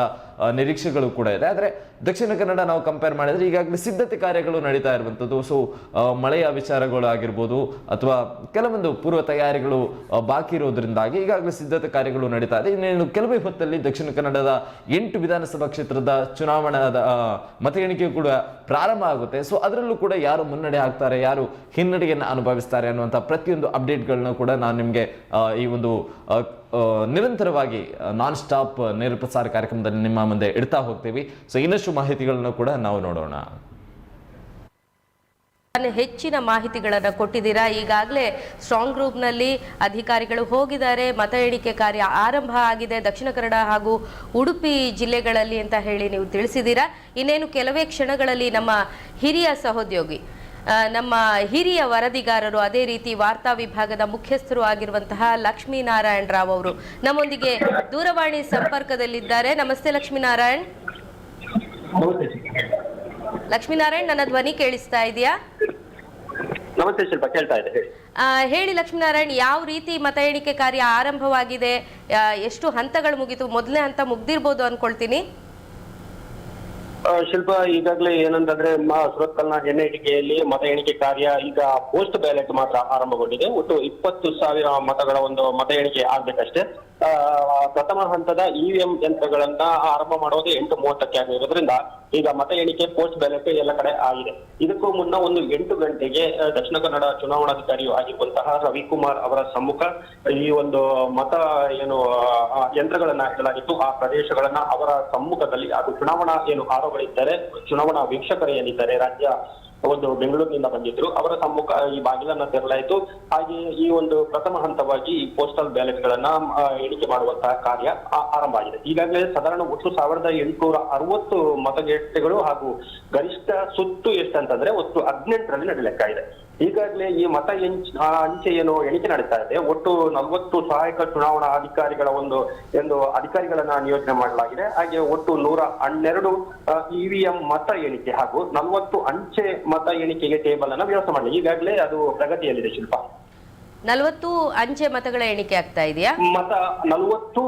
ನಿರೀಕ್ಷೆಗಳು ಕೂಡ ಇದೆ. ಆದರೆ ದಕ್ಷಿಣ ಕನ್ನಡ ನಾವು ಕಂಪೇರ್ ಮಾಡಿದ್ರೆ ಈಗಾಗಲೇ ಸಿದ್ಧತೆ ಕಾರ್ಯಗಳು ನಡೀತಾ ಇರುವಂಥದ್ದು. ಸೊ ಮಳೆಯ ವಿಚಾರಗಳು ಆಗಿರ್ಬೋದು ಅಥವಾ ಕೆಲವೊಂದು ಪೂರ್ವ ತಯಾರಿಗಳು ಬಾಕಿ ಇರೋದ್ರಿಂದಾಗಿ ಈಗಾಗಲೇ ಸಿದ್ಧತೆ ಕಾರ್ಯಗಳು ನಡೀತಾ ಇದೆ. ಇನ್ನೇನು ಕೆಲವೇ ಹೊತ್ತಲ್ಲಿ ದಕ್ಷಿಣ ಕನ್ನಡದ 8 ವಿಧಾನಸಭಾ ಕ್ಷೇತ್ರದ ಚುನಾವಣಾದ ಮತ ಎಣಿಕೆ ಕೂಡ ಪ್ರಾರಂಭ ಆಗುತ್ತೆ. ಸೊ ಅದರಲ್ಲೂ ಕೂಡ ಯಾರು ಮುನ್ನಡೆ ಆಗ್ತಾರೆ, ಯಾರು ಹಿನ್ನಡೆಯನ್ನು ಅನುಭವಿಸ್ತಾರೆ ಅನ್ನುವಂಥ ಪ್ರತಿಯೊಂದು ಅಪ್ಡೇಟ್ಗಳನ್ನ ಕೂಡ ನಾನು ನಿಮಗೆ ಈ ಒಂದು ನಿರಂತರವಾಗಿ ನಾನ್ ಸ್ಟಾಪ್ ನೇರ ಪ್ರಸಾರ ಕಾರ್ಯಕ್ರಮದಲ್ಲಿ ನಿಮ್ಮ ಮುಂದೆ ಇಡ್ತಾ ಹೋಗ್ತೀವಿ. ಸೊ ಇನ್ನಷ್ಟು ಮಾಹಿತಿಗಳನ್ನ ಕೂಡ ನಾವು ನೋಡೋಣ. ಹೆಚ್ಚಿನ ಮಾಹಿತಿಗಳನ್ನು ಕೊಟ್ಟಿದ್ದೀರಾ. ಈಗಾಗಲೇ ಸ್ಟ್ರಾಂಗ್ ಗ್ರೂಪ್ನಲ್ಲಿ ಅಧಿಕಾರಿಗಳು ಹೋಗಿದ್ದಾರೆ, ಮತ ಎಣಿಕೆ ಕಾರ್ಯ ಆರಂಭ ಆಗಿದೆ ದಕ್ಷಿಣ ಕನ್ನಡ ಹಾಗೂ ಉಡುಪಿ ಜಿಲ್ಲೆಗಳಲ್ಲಿ ಅಂತ ಹೇಳಿ ನೀವು ತಿಳಿಸಿದ್ದೀರಾ. ಇನ್ನೇನು ಕೆಲವೇ ಕ್ಷಣಗಳಲ್ಲಿ ನಮ್ಮ ಹಿರಿಯ ಸಹೋದ್ಯೋಗಿ, ನಮ್ಮ ಹಿರಿಯ ವರದಿಗಾರರು, ಅದೇ ರೀತಿ ವಾರ್ತಾ ವಿಭಾಗದ ಮುಖ್ಯಸ್ಥರು ಆಗಿರುವಂತಹ ಲಕ್ಷ್ಮೀನಾರಾಯಣ್ ರಾವ್ ಅವರು ನಮ್ಮೊಂದಿಗೆ ದೂರವಾಣಿ ಸಂಪರ್ಕದಲ್ಲಿದ್ದಾರೆ. ನಮಸ್ತೆ ಲಕ್ಷ್ಮೀನಾರಾಯಣ್. ಲಕ್ಷ್ಮೀನಾರಾಯಣ್, ನನ್ನ ಧ್ವನಿ ಕೇಳಿಸ್ತಾ ಇದೆಯಾ? ನಮಸ್ತೆ ಶಿಲ್ಪ, ಕೇಳ್ತಾ ಇದೆ, ಹೇಳಿ. ಹೇಳಿ ಲಕ್ಷ್ಮೀನಾರಾಯಣ್, ಯಾವ ರೀತಿ ಮತ ಎಣಿಕೆ ಕಾರ್ಯ ಆರಂಭವಾಗಿದೆ? ಎಷ್ಟು ಹಂತಗಳು ಮುಗಿತು? ಮೊದಲನೇ ಹಂತ ಮುಗ್ದಿರ್ಬೋದು ಅನ್ಕೊಳ್ತೀನಿ. ಶಿಲ್ಪ, ಈಗಾಗಲೇ ಏನಂತಂದ್ರೆ ಸುರತ್ಕಲ್ನ ಎನ್ಐಟಿಕೆಯಲ್ಲಿ ಮತ ಎಣಿಕೆ ಕಾರ್ಯ ಈಗ ಪೋಸ್ಟ್ ಬ್ಯಾಲೆಟ್ ಮಾತ್ರ ಆರಂಭಗೊಂಡಿದೆ. ಒಟ್ಟು 20,000 ಮತಗಳ ಒಂದು ಮತ ಎಣಿಕೆ ಆಗ್ಬೇಕಷ್ಟೇ. ಪ್ರಥಮ ಹಂತದ ಇವಿಎಂ ಯಂತ್ರಗಳನ್ನ ಆರಂಭ ಮಾಡೋದು 8:30ಕ್ಕೆ ಆಗಿರೋದ್ರಿಂದ ಈಗ ಮತ ಎಣಿಕೆ ಪೋಸ್ಟ್ ಬ್ಯಾಲೆಟ್ ಎಲ್ಲ ಕಡೆ ಆಗಿದೆ. ಇದಕ್ಕೂ ಮುನ್ನ ಒಂದು 8 ಗಂಟೆಗೆ ದಕ್ಷಿಣ ಕನ್ನಡ ಚುನಾವಣಾಧಿಕಾರಿಯೂ ಆಗಿರುವಂತಹ ರವಿಕುಮಾರ್ ಅವರ ಸಮ್ಮುಖ ಈ ಒಂದು ಮತ ಏನು ಯಂತ್ರಗಳನ್ನ ಇಡಲಾಗಿತ್ತು ಆ ಪ್ರದೇಶಗಳನ್ನ ಅವರ ಸಮ್ಮುಖದಲ್ಲಿ ಹಾಗೂ ಚುನಾವಣಾ ಏನು ಆರೋಗಳಿದ್ದಾರೆ, ಚುನಾವಣಾ ವೀಕ್ಷಕರು ಏನಿದ್ದಾರೆ ರಾಜ್ಯ ಒಂದು ಬೆಂಗಳೂರಿನಿಂದ ಬಂದಿದ್ರು, ಅವರ ಸಮ್ಮುಖ ಈ ಬಾಗಿಲನ್ನ ತೆರಲಾಯಿತು. ಹಾಗೆ ಈ ಒಂದು ಪ್ರಥಮ ಹಂತವಾಗಿ ಈ ಪೋಸ್ಟಲ್ ಬ್ಯಾಲೆಟ್ ಗಳನ್ನ ಎಣಿಕೆ ಮಾಡುವಂತಹ ಕಾರ್ಯ ಆರಂಭ ಆಗಿದೆ. ಈಗಾಗಲೇ ಸಾಧಾರಣ ಒಟ್ಟು 1860 ಮತಗಟ್ಟೆಗಳು ಹಾಗೂ ಗರಿಷ್ಠ ಸುತ್ತು ಎಷ್ಟಂತಂದ್ರೆ ಒಟ್ಟು 18ರಲ್ಲಿ ನಡೆಯಲಿಕ್ಕಾಗಿದೆ. ಈಗಾಗಲೇ ಈ ಮತ ಅಂಚೆ ಏನು ಎಣಿಕೆ ನಡೀತಾ ಇದೆ. ಒಟ್ಟು 40 ಸಹಾಯಕ ಚುನಾವಣಾ ಅಧಿಕಾರಿಗಳ ಒಂದು ಅಧಿಕಾರಿಗಳನ್ನ ನಿಯೋಜನೆ ಮಾಡಲಾಗಿದೆ. ಹಾಗೆ ಒಟ್ಟು 112 ಇವಿಎಂ ಮತ ಎಣಿಕೆ ಹಾಗೂ 40 ಅಂಚೆ ಮತ ಎಣಿಕೆಗೆ ಟೇಬಲ್ ಅನ್ನ ವ್ಯವಸ್ಥೆ ಮಾಡಲಿ. ಈಗಾಗಲೇ ಅದು ಪ್ರಗತಿಯಲ್ಲಿದೆ ಶಿಲ್ಪ. 40 ಅಂಚೆ ಮತಗಳ ಎಣಿಕೆ ಆಗ್ತಾ ಇದೆಯಾ? ಮತ 40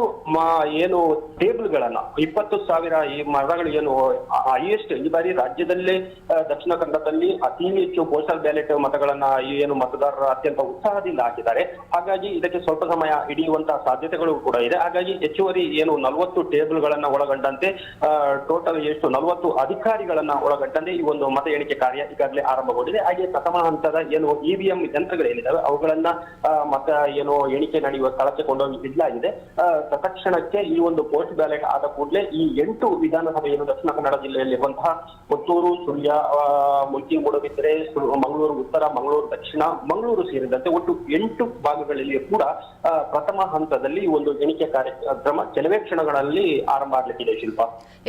ಏನು ಟೇಬಲ್ಗಳನ್ನ 20,000 ಈ ಮತಗಳು ಏನು ಹೈಯೆಸ್ಟ್ ಈ ಬಾರಿ ರಾಜ್ಯದಲ್ಲೇ ದಕ್ಷಿಣ ಕನ್ನಡದಲ್ಲಿ ಅತಿ ಹೆಚ್ಚು ಪೋಸ್ಟಲ್ ಬ್ಯಾಲೆಟ್ ಮತಗಳನ್ನ ಏನು ಮತದಾರರ ಅತ್ಯಂತ ಉತ್ಸಾಹದಿಂದ ಹಾಕಿದ್ದಾರೆ. ಹಾಗಾಗಿ ಇದಕ್ಕೆ ಸ್ವಲ್ಪ ಸಮಯ ಹಿಡಿಯುವಂತಹ ಸಾಧ್ಯತೆಗಳು ಕೂಡ ಇದೆ. ಹಾಗಾಗಿ ಹೆಚ್ಚುವರಿ ಏನು 40 ಟೇಬಲ್ಗಳನ್ನ ಒಳಗೊಂಡಂತೆ ಟೋಟಲ್ ಎಷ್ಟು 40 ಅಧಿಕಾರಿಗಳನ್ನ ಒಳಗೊಂಡಂತೆ ಈ ಒಂದು ಮತ ಎಣಿಕೆ ಕಾರ್ಯ ಈಗಾಗಲೇ ಆರಂಭಗೊಂಡಿದೆ. ಹಾಗೆ ಪ್ರಥಮ ಹಂತದ ಏನು ಇವಿಎಂ ಯಂತ್ರಗಳೇನಿದ್ದಾವೆ ಅವುಗಳನ್ನ ಮತ ಏನು ಎಣಿಕೆ ನಡೆಯುವ ಸ್ಥಳಕ್ಕೆ ಕೊಂಡೋಗಿ ಇಡಲಾಗಿದೆ. ತಕ್ಷಣಕ್ಕೆ ಈ ಒಂದು ಪೋಸ್ಟ್ ಬ್ಯಾಲೆಟ್ ಆದ ಕೂಡಲೇ ಈ 8 ವಿಧಾನಸಭೆ ಏನು ದಕ್ಷಿಣ ಕನ್ನಡ ಜಿಲ್ಲೆಯಲ್ಲಿರುವಂತಹ ಪುತ್ತೂರು, ಸುಳ್ಯ, ಮುಲ್ಕಿ, ಮೂಡಬಿದ್ರೆ, ಮಂಗಳೂರು ಉತ್ತರ, ಮಂಗಳೂರು ದಕ್ಷಿಣ, ಮಂಗಳೂರು ಸೇರಿದಂತೆ ಒಟ್ಟು 8 ಭಾಗಗಳಲ್ಲಿ ಕೂಡ ಪ್ರಥಮ ಹಂತದಲ್ಲಿ ಈ ಒಂದು ಎಣಿಕೆ ಕಾರ್ಯಕ್ರಮ ಕೆಲವೇ ಕ್ಷಣಗಳಲ್ಲಿ ಆರಂಭ ಆಗ್ಲಿಕ್ಕಿದೆ ಶಿಲ್ಪ.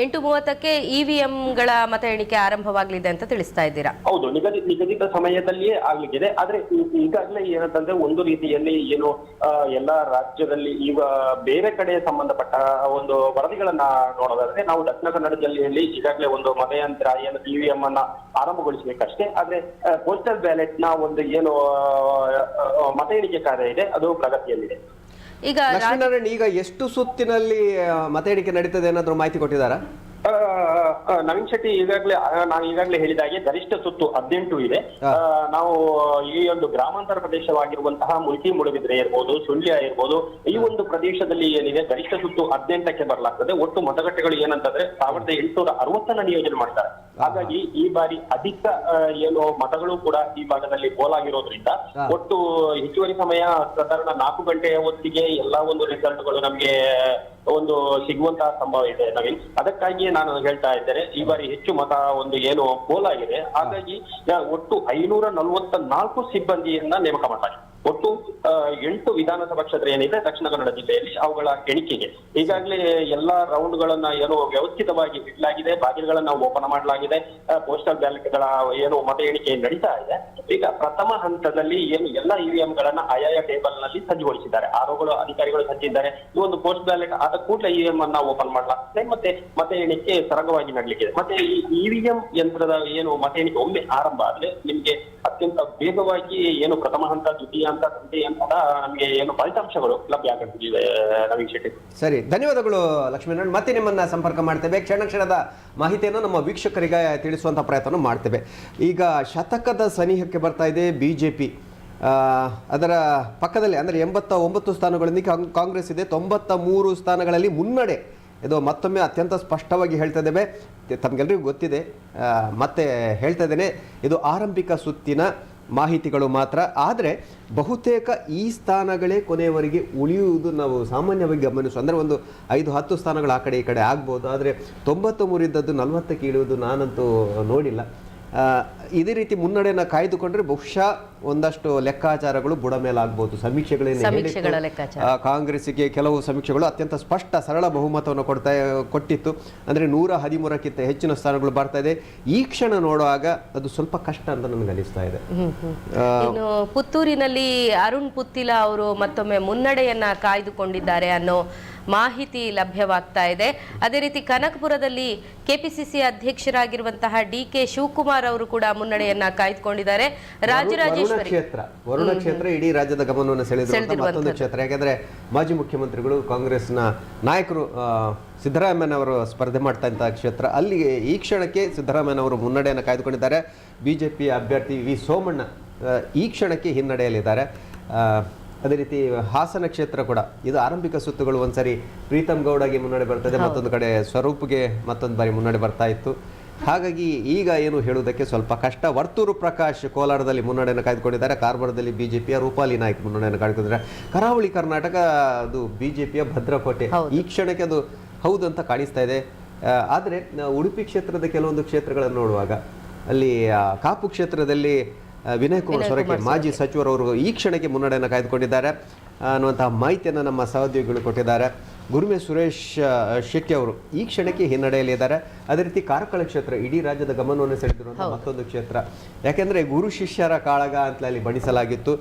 8:30ಕ್ಕೆ ಇವಿಎಂಗಳ ಮತ ಎಣಿಕೆ ಆರಂಭವಾಗಲಿದೆ ಅಂತ ತಿಳಿಸ್ತಾ ಇದ್ದೀರಾ? ಹೌದು, ನಿಗದಿತ ಸಮಯದಲ್ಲಿಯೇ ಆಗ್ಲಿಕ್ಕಿದೆ. ಆದ್ರೆ ಈಗಾಗಲೇ ಏನಂತಂದ್ರೆ ಒಂದು ರೀತಿಯಲ್ಲಿ ಏನು ಎಲ್ಲಾ ರಾಜ್ಯದಲ್ಲಿ ಈಗ ಬೇರೆ ಕಡೆ ಸಂಬಂಧಪಟ್ಟ ಒಂದು ವರದಿಗಳನ್ನ ನೋಡೋದಾದ್ರೆ ನಾವು ದಕ್ಷಿಣ ಕನ್ನಡ ಜಿಲ್ಲೆಯಲ್ಲಿ ಈಗಾಗಲೇ ಒಂದು ಮತಯಂತ್ರ ಏನು ಇವಿಎಂ ಅನ್ನ ಆರಂಭಗೊಳಿಸಬೇಕಷ್ಟೇ. ಆದ್ರೆ ಪೋಸ್ಟಲ್ ಬ್ಯಾಲೆಟ್ ನ ಒಂದು ಏನು ಮತ ಎಣಿಕೆ ಕಾರ್ಯ ಇದೆ ಅದು ಪ್ರಗತಿಯಲ್ಲಿದೆ. ಈಗ ಲಕ್ಷ್ಮೀನಾರಾಯಣ್, ಈಗ ಎಷ್ಟು ಸುತ್ತಿನಲ್ಲಿ ಮತ ಎಣಿಕೆ ನಡೀತದೆ ಏನಾದ್ರು ಮಾಹಿತಿ ಕೊಟ್ಟಿದ್ದಾರಾ? ನವೀನ್ ಶೆಟ್ಟಿ, ನಾನು ಈಗಾಗಲೇ ಹೇಳಿದಾಗೆ ಗರಿಷ್ಠ ಸುತ್ತು 18 ಇದೆ. ನಾವು ಈ ಒಂದು ಗ್ರಾಮಾಂತರ ಪ್ರದೇಶವಾಗಿರುವಂತಹ ಮುಲ್ಕಿ, ಮೂಡಬಿದ್ರೆ ಇರ್ಬೋದು, ಸುಳ್ಯ ಇರ್ಬೋದು, ಈ ಒಂದು ಪ್ರದೇಶದಲ್ಲಿ ಏನಿದೆ ಗರಿಷ್ಠ ಸುತ್ತು 18ಕ್ಕೆ ಬರಲಾಗ್ತದೆ. ಒಟ್ಟು ಮತಗಟ್ಟೆಗಳು ಏನಂತಂದ್ರೆ 1860 ನಿಯೋಜನೆ ಮಾಡ್ತಾರೆ. ಹಾಗಾಗಿ ಈ ಬಾರಿ ಅಧಿಕ ಏನು ಮತಗಳು ಕೂಡ ಈ ಭಾಗದಲ್ಲಿ ಪೋಲಾಗಿರೋದ್ರಿಂದ ಒಟ್ಟು ಹೆಚ್ಚುವರಿ ಸಮಯ ಸಾಧಾರಣ 4 ಗಂಟೆಯ ಹೊತ್ತಿಗೆ ಎಲ್ಲಾ ಒಂದು ರಿಸಲ್ಟ್ಗಳು ನಮ್ಗೆ ಒಂದು ಸಿಗುವಂತಹ ಸಂಭವ ಇದೆ ನವೀನ್. ಅದಕ್ಕಾಗಿಯೇ ನಾನು ಹೇಳ್ತಾ ಇದ್ದೇನೆ ಈ ಬಾರಿ ಹೆಚ್ಚು ಮತ ಒಂದು ಏನು ಪೋಲಾಗಿದೆ. ಹಾಗಾಗಿ ಒಟ್ಟು 544 ಸಿಬ್ಬಂದಿಯನ್ನ ನೇಮಕ ಮಾಡಲಾಗಿದೆ. ಒಟ್ಟು 8 ವಿಧಾನಸಭಾ ಕ್ಷೇತ್ರ ಏನಿದೆ ದಕ್ಷಿಣ ಕನ್ನಡ ಜಿಲ್ಲೆಯಲ್ಲಿ ಅವುಗಳ ಎಣಿಕೆಗೆ ಈಗಾಗಲೇ ಎಲ್ಲಾ ರೌಂಡ್ ಗಳನ್ನ ಏನು ವ್ಯವಸ್ಥಿತವಾಗಿ ಇಡಲಾಗಿದೆ. ಬಾಗಿಲುಗಳನ್ನ ಓಪನ್ ಮಾಡಲಾಗಿದೆ. ಪೋಸ್ಟಲ್ ಬ್ಯಾಲೆಟ್ಗಳ ಏನು ಮತ ಎಣಿಕೆ ನಡೀತಾ ಇದೆ. ಈಗ ಪ್ರಥಮ ಹಂತದಲ್ಲಿ ಏನು ಎಲ್ಲಾ ಇವಿಎಂ ಗಳನ್ನ ಆಯಾಯ ಟೇಬಲ್ ನಲ್ಲಿ ಸಜ್ಜುಗೊಳಿಸಿದ್ದಾರೆ. ಆರೋಗಳು ಅಧಿಕಾರಿಗಳು ಸಜ್ಜಿದ್ದಾರೆ. ಈ ಒಂದು ಪೋಸ್ಟ್ ಬ್ಯಾಲೆಟ್ ಆದ ಕೂಡಲೇ ಇವಿಎಂ ಅನ್ನ ಓಪನ್ ಮಾಡಲಾಗ್ತದೆ. ಮತ್ತೆ ಮತ ಎಣಿಕೆ ಸರಾಗವಾಗಿ ನಡಲಿಕ್ಕಿದೆ. ಮತ್ತೆ ಈ ಇವಿಎಂ ಯಂತ್ರದ ಏನು ಮತ ಎಣಿಕೆ ಒಮ್ಮೆ ಆರಂಭ ಆದ್ರೆ ನಿಮ್ಗೆ ಅತ್ಯಂತ ವೇಗವಾಗಿ ಏನು ಪ್ರಥಮ ಹಂತ, ದ್ವಿತೀಯ ಹಂತ, ತೃತೀಯ ಹಂತ ನಮಗೆ ಏನು ಫಲಿತಾಂಶಗಳು ಲಭ್ಯ ಆಗುತ್ತಿದೆ. ನವೀನ್ ಶೆಟ್ಟಿ, ಸರಿ, ಧನ್ಯವಾದಗಳು ಲಕ್ಷ್ಮೀನಾರಾಯಣ್. ಮತ್ತೆ ನಿಮ್ಮನ್ನ ಸಂಪರ್ಕ ಮಾಡ್ತೇವೆ. ಕ್ಷಣದ ಮಾಹಿತಿಯನ್ನು ನಮ್ಮ ವೀಕ್ಷಕರಿಗೆ ತಿಳಿಸುವಂಥ ಪ್ರಯತ್ನ ಮಾಡ್ತೇವೆ. ಈಗ ಶತಕದ ಸನಿಹಕ್ಕೆ ಬರ್ತಾ ಇದೆ ಬಿಜೆಪಿ. ಅದರ ಪಕ್ಕದಲ್ಲಿ ಅಂದರೆ 89 ಸ್ಥಾನಗಳೊಂದಿಗೆ ಕಾಂಗ್ರೆಸ್ ಇದೆ. 93 ಸ್ಥಾನಗಳಲ್ಲಿ ಮುನ್ನಡೆ. ಇದು ಮತ್ತೊಮ್ಮೆ ಅತ್ಯಂತ ಸ್ಪಷ್ಟವಾಗಿ ಹೇಳ್ತಾ ಇದ್ದೇವೆ, ತಮಗೆಲ್ಲರಿಗೂ ಗೊತ್ತಿದೆ. ಮತ್ತೆ ಹೇಳ್ತಾ ಇದ್ದೇನೆ, ಇದು ಆರಂಭಿಕ ಸುತ್ತಿನ ಮಾಹಿತಿಗಳು ಮಾತ್ರ. ಆದರೆ ಬಹುತೇಕ ಈ ಸ್ಥಾನಗಳೇ ಕೊನೆಯವರೆಗೆ ಉಳಿಯುವುದು ನಾವು ಸಾಮಾನ್ಯವಾಗಿ ಗಮನಿಸು. ಅಂದರೆ ಒಂದು 5-10 ಸ್ಥಾನಗಳು ಆ ಕಡೆ ಈ ಕಡೆ ಆಗ್ಬೋದು. ಆದರೆ 93 ಇದ್ದದ್ದು 40ಕ್ಕೆ ಇಳಿಯುವುದು ನಾನಂತೂ ನೋಡಿಲ್ಲ. ಇದೇ ರೀತಿ ಮುನ್ನಡೆಯನ್ನು ಕಾಯ್ದುಕೊಂಡ್ರೆ ಬಹುಶಃ ಒಂದಷ್ಟು ಲೆಕ್ಕಾಚಾರಗಳು ಬುಡ ಮೇಲಾಗಬಹುದು. ಸಮೀಕ್ಷೆಗಳ ಲೆಕ್ಕಾಚಾರ ಕಾಂಗ್ರೆಸ್ಸಿಗೆ ಕೆಲವು ಸಮೀಕ್ಷೆಗಳು ಅತ್ಯಂತ ಸ್ಪಷ್ಟ ಸರಳ ಬಹುಮತವನ್ನು ಕೊಟ್ಟಿತ್ತು. ಅಂದರೆ 113ಕ್ಕಿಂತ ಹೆಚ್ಚಿನ ಸ್ಥಾನಗಳು ಬರ್ತಾ ಇದೆ. ಈ ಕ್ಷಣ ನೋಡುವಾಗ ಅದು ಸ್ವಲ್ಪ ಕಷ್ಟ ಅಂತ ನನಗೆ ಅನಿಸ್ತಾ ಇದೆ. ಇನ್ನು ಪುತ್ತೂರಿನಲ್ಲಿ ಅರುಣ್ ಪುತ್ತಿಲ ಅವರು ಮತ್ತೊಮ್ಮೆ ಮುನ್ನಡೆಯನ್ನ ಕಾಯ್ದುಕೊಂಡಿದ್ದಾರೆ ಅನ್ನೋ ಮಾಹಿತಿ ಲಭ್ಯವಾಗ್ತಾ ಇದೆ. ಅದೇ ರೀತಿ ಕನಕಪುರದಲ್ಲಿ ಕೆಪಿಸಿಸಿ ಅಧ್ಯಕ್ಷರಾಗಿರುವಂತಹ DK ಶಿವಕುಮಾರ್ ಅವರು ಕೂಡ ಮುನ್ನಡೆಯನ್ನ ಕಾಯ್ದುಕೊಂಡಿದ್ದಾರೆ. ರಾಜರಾಜೇಶ್ವರಿ ವರುಣ ಕ್ಷೇತ್ರ ಇಡೀ ರಾಜ್ಯದ ಗಮನವನ್ನು ಸೆಳೆದಿರುವಂತಹ ಮತ್ತೊಂದು ಕ್ಷೇತ್ರ. ಯಾಕಂದ್ರೆ ಮಾಜಿ ಮುಖ್ಯಮಂತ್ರಿಗಳು ಕಾಂಗ್ರೆಸ್ನ ನಾಯಕರು ಸಿದ್ದರಾಮಯ್ಯನವರು ಸ್ಪರ್ಧೆ ಮಾಡ್ತಾ ಇದ್ದ ಕ್ಷೇತ್ರ. ಅಲ್ಲಿ ಈ ಕ್ಷಣಕ್ಕೆ ಸಿದ್ದರಾಮಯ್ಯನವರು ಮುನ್ನಡೆಯನ್ನು ಕಾಯ್ದುಕೊಂಡಿದ್ದಾರೆ. ಬಿಜೆಪಿ ಅಭ್ಯರ್ಥಿ ವಿ ಸೋಮಣ್ಣ ಈ ಕ್ಷಣಕ್ಕೆ ಹಿನ್ನಡೆಯಲ್ಲಿದ್ದಾರೆ. ಅದೇ ರೀತಿ ಹಾಸನ ಕ್ಷೇತ್ರ ಕೂಡ ಇದು ಆರಂಭಿಕ ಸುತ್ತುಗಳು ಒಂದ್ಸರಿ ಪ್ರೀತಮ್ ಗೌಡಗೆ ಮುನ್ನಡೆ ಬರ್ತದೆ, ಮತ್ತೊಂದು ಕಡೆ ಸ್ವರೂಪ್ಗೆ ಮತ್ತೊಂದು ಬಾರಿ ಮುನ್ನಡೆ ಬರ್ತಾ ಇತ್ತು. ಹಾಗಾಗಿ ಈಗ ಏನು ಹೇಳುವುದಕ್ಕೆ ಸ್ವಲ್ಪ ಕಷ್ಟ. ವರ್ತೂರು ಪ್ರಕಾಶ್ ಕೋಲಾರದಲ್ಲಿ ಮುನ್ನಡೆಯನ್ನು ಕಾಯ್ದುಕೊಂಡಿದ್ದಾರೆ. ಕಾರವಾರದಲ್ಲಿ ಬಿಜೆಪಿಯ ರೂಪಾಲಿ ನಾಯ್ಕ್ ಮುನ್ನಡೆಯನ್ನು ಕಾಯ್ದುಕೊಂಡಿದ್ದಾರೆ. ಕರಾವಳಿ ಕರ್ನಾಟಕ ಅದು ಬಿಜೆಪಿಯ ಭದ್ರಕೋಟೆ. ಈ ಕ್ಷಣಕ್ಕೆ ಅದು ಹೌದು ಅಂತ ಕಾಣಿಸ್ತಾ ಇದೆ. ಆದರೆ ಉಡುಪಿ ಕ್ಷೇತ್ರದ ಕೆಲವೊಂದು ಕ್ಷೇತ್ರಗಳನ್ನು ನೋಡುವಾಗ ಅಲ್ಲಿ ಕಾಪು ಕ್ಷೇತ್ರದಲ್ಲಿ ವಿನಯ್ ಕುಮಾರ್ ಸೊರಕೆ ಮಾಜಿ ಸಚಿವರವರು ಈ ಕ್ಷಣಕ್ಕೆ ಮುನ್ನಡೆಯನ್ನು ಕಾಯ್ದುಕೊಂಡಿದ್ದಾರೆ ಅನ್ನುವಂತಹ ಮಾಹಿತಿಯನ್ನು ನಮ್ಮ ಸಹೋದ್ಯೋಗಿಗಳು ಕೊಟ್ಟಿದ್ದಾರೆ. ಗುರುಮೆ ಸುರೇಶ್ ಶೆಟ್ಟಿ ಅವರು ಈ ಕ್ಷಣಕ್ಕೆ ಹಿನ್ನಡೆಯಲ್ಲಿದ್ದಾರೆ. ಅದೇ ರೀತಿ ಕಾರ್ಕಳ ಕ್ಷೇತ್ರ ಇಡೀ ರಾಜ್ಯದ ಗಮನವನ್ನು ಸೆಳೆದಿರುವಂತಹ ಮತ್ತೊಂದು ಕ್ಷೇತ್ರ. ಯಾಕೆಂದರೆ ಗುರು ಶಿಷ್ಯರ ಕಾಳಗ ಅಂತಲೇ ಅಲ್ಲಿ ಬಣಿಸಲಾಗಿತ್ತು.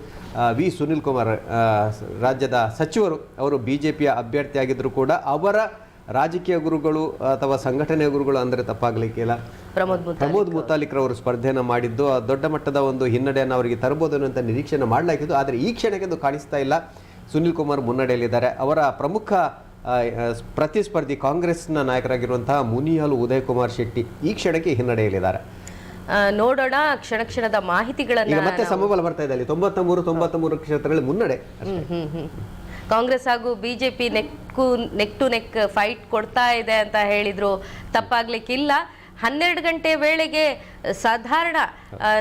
ವಿ ಸುನಿಲ್ ಕುಮಾರ್ ರಾಜ್ಯದ ಸಚಿವರು, ಅವರು ಬಿಜೆಪಿಯ ಅಭ್ಯರ್ಥಿಯಾಗಿದ್ದರೂ ಕೂಡ ಅವರ ರಾಜಕೀಯ ಗುರುಗಳು ಅಥವಾ ಸಂಘಟನೆಯ ಗುರುಗಳು ಅಂದರೆ ತಪ್ಪಾಗಲಿಕ್ಕಿಲ್ಲ, ಪ್ರಮೋದ್ ಮುತಾಲಿಕ್ರವರು ಸ್ಪರ್ಧೆಯನ್ನು ಮಾಡಿದ್ದು ದೊಡ್ಡ ಮಟ್ಟದ ಒಂದು ಹಿನ್ನಡೆಯನ್ನು ಅವರಿಗೆ ತರಬಹುದು ಅನ್ನುವಂಥ ನಿರೀಕ್ಷೆಯನ್ನು ಮಾಡಲಾಗಿತ್ತು. ಆದರೆ ಈ ಕ್ಷಣಕ್ಕೆ ಅದು ಕಾಣಿಸ್ತಾ ಇಲ್ಲ. ಸುನಿಲ್ ಕುಮಾರ್ ಮುನ್ನಡೆಯಲ್ಲಿದ್ದಾರೆ. ಅವರ ಪ್ರಮುಖ ಪ್ರತಿಸ್ಪರ್ಧಿ ಕಾಂಗ್ರೆಸ್ನ ನಾಯಕರಾಗಿರುವಂತಹ ಮುನಿಯಾಲು ಉದಯ್ ಕುಮಾರ್ ಶೆಟ್ಟಿ ಈ ಕ್ಷಣಕ್ಕೆ ಹಿನ್ನಡೆಯಲ್ಲಿದ್ದಾರೆ. ನೋಡೋಣ ಕ್ಷಣ ಕ್ಷಣದ ಮಾಹಿತಿಗಳನ್ನ. ಮತ್ತೆ ಸಮಬಲ ಬರ್ತಾ ಇದೆ ಅಲ್ಲಿ 93 ಕ್ಷೇತ್ರಗಳಲ್ಲಿ ಮುನ್ನಡೆ. ಕಾಂಗ್ರೆಸ್ ಹಾಗೂ BJP neck to neck fight ಕೊಡ್ತಾ ಇದೆ ಅಂತ ಹೇಳಿದ್ರು ತಪ್ಪಾಗ್ಲಿಕ್ಕಿಲ್ಲ. 12 ಗಂಟೆ ವೇಳೆಗೆ ಸಾಧಾರಣ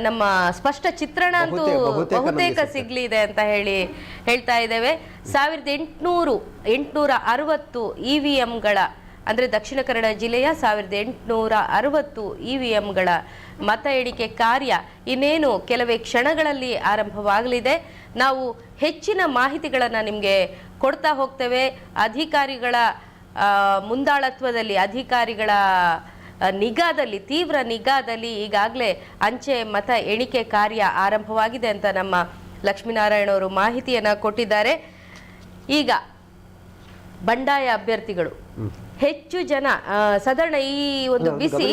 ನಮ್ಮ ಸ್ಪಷ್ಟ ಚಿತ್ರಣ ಅಂತೂ ಬಹುತೇಕ ಸಿಗ್ಲಿದೆ ಅಂತ ಹೇಳ್ತಾ ಇದ್ದೇವೆ. 1860 EVMಗಳ ಅಂದರೆ ದಕ್ಷಿಣ ಕನ್ನಡ ಜಿಲ್ಲೆಯ 1860 EVMಗಳ ಮತ ಎಣಿಕೆ ಕಾರ್ಯ ಇನ್ನೇನು ಕೆಲವೇ ಕ್ಷಣಗಳಲ್ಲಿ ಆರಂಭವಾಗಲಿದೆ. ನಾವು ಹೆಚ್ಚಿನ ಮಾಹಿತಿಗಳನ್ನು ನಿಮಗೆ ಕೊಡ್ತಾ ಹೋಗ್ತೇವೆ. ಅಧಿಕಾರಿಗಳ ಮುಂದಾಳತ್ವದಲ್ಲಿ, ಅಧಿಕಾರಿಗಳ ನಿಗಾದಲ್ಲಿ, ತೀವ್ರ ನಿಗಾದಲ್ಲಿ ಈಗಾಗಲೇ ಅಂಚೆ ಮತ ಎಣಿಕೆ ಕಾರ್ಯ ಆರಂಭವಾಗಿದೆ ಅಂತ ನಮ್ಮ ಲಕ್ಷ್ಮೀನಾರಾಯಣ ಅವರು ಮಾಹಿತಿಯನ್ನು ಕೊಟ್ಟಿದ್ದಾರೆ. ಈಗ ಬಂಡಾಯ ಅಭ್ಯರ್ಥಿಗಳು ಹೆಚ್ಚು ಜನ ಸಾಧಾರಣ ಈ ಒಂದು ಬಿಸಿ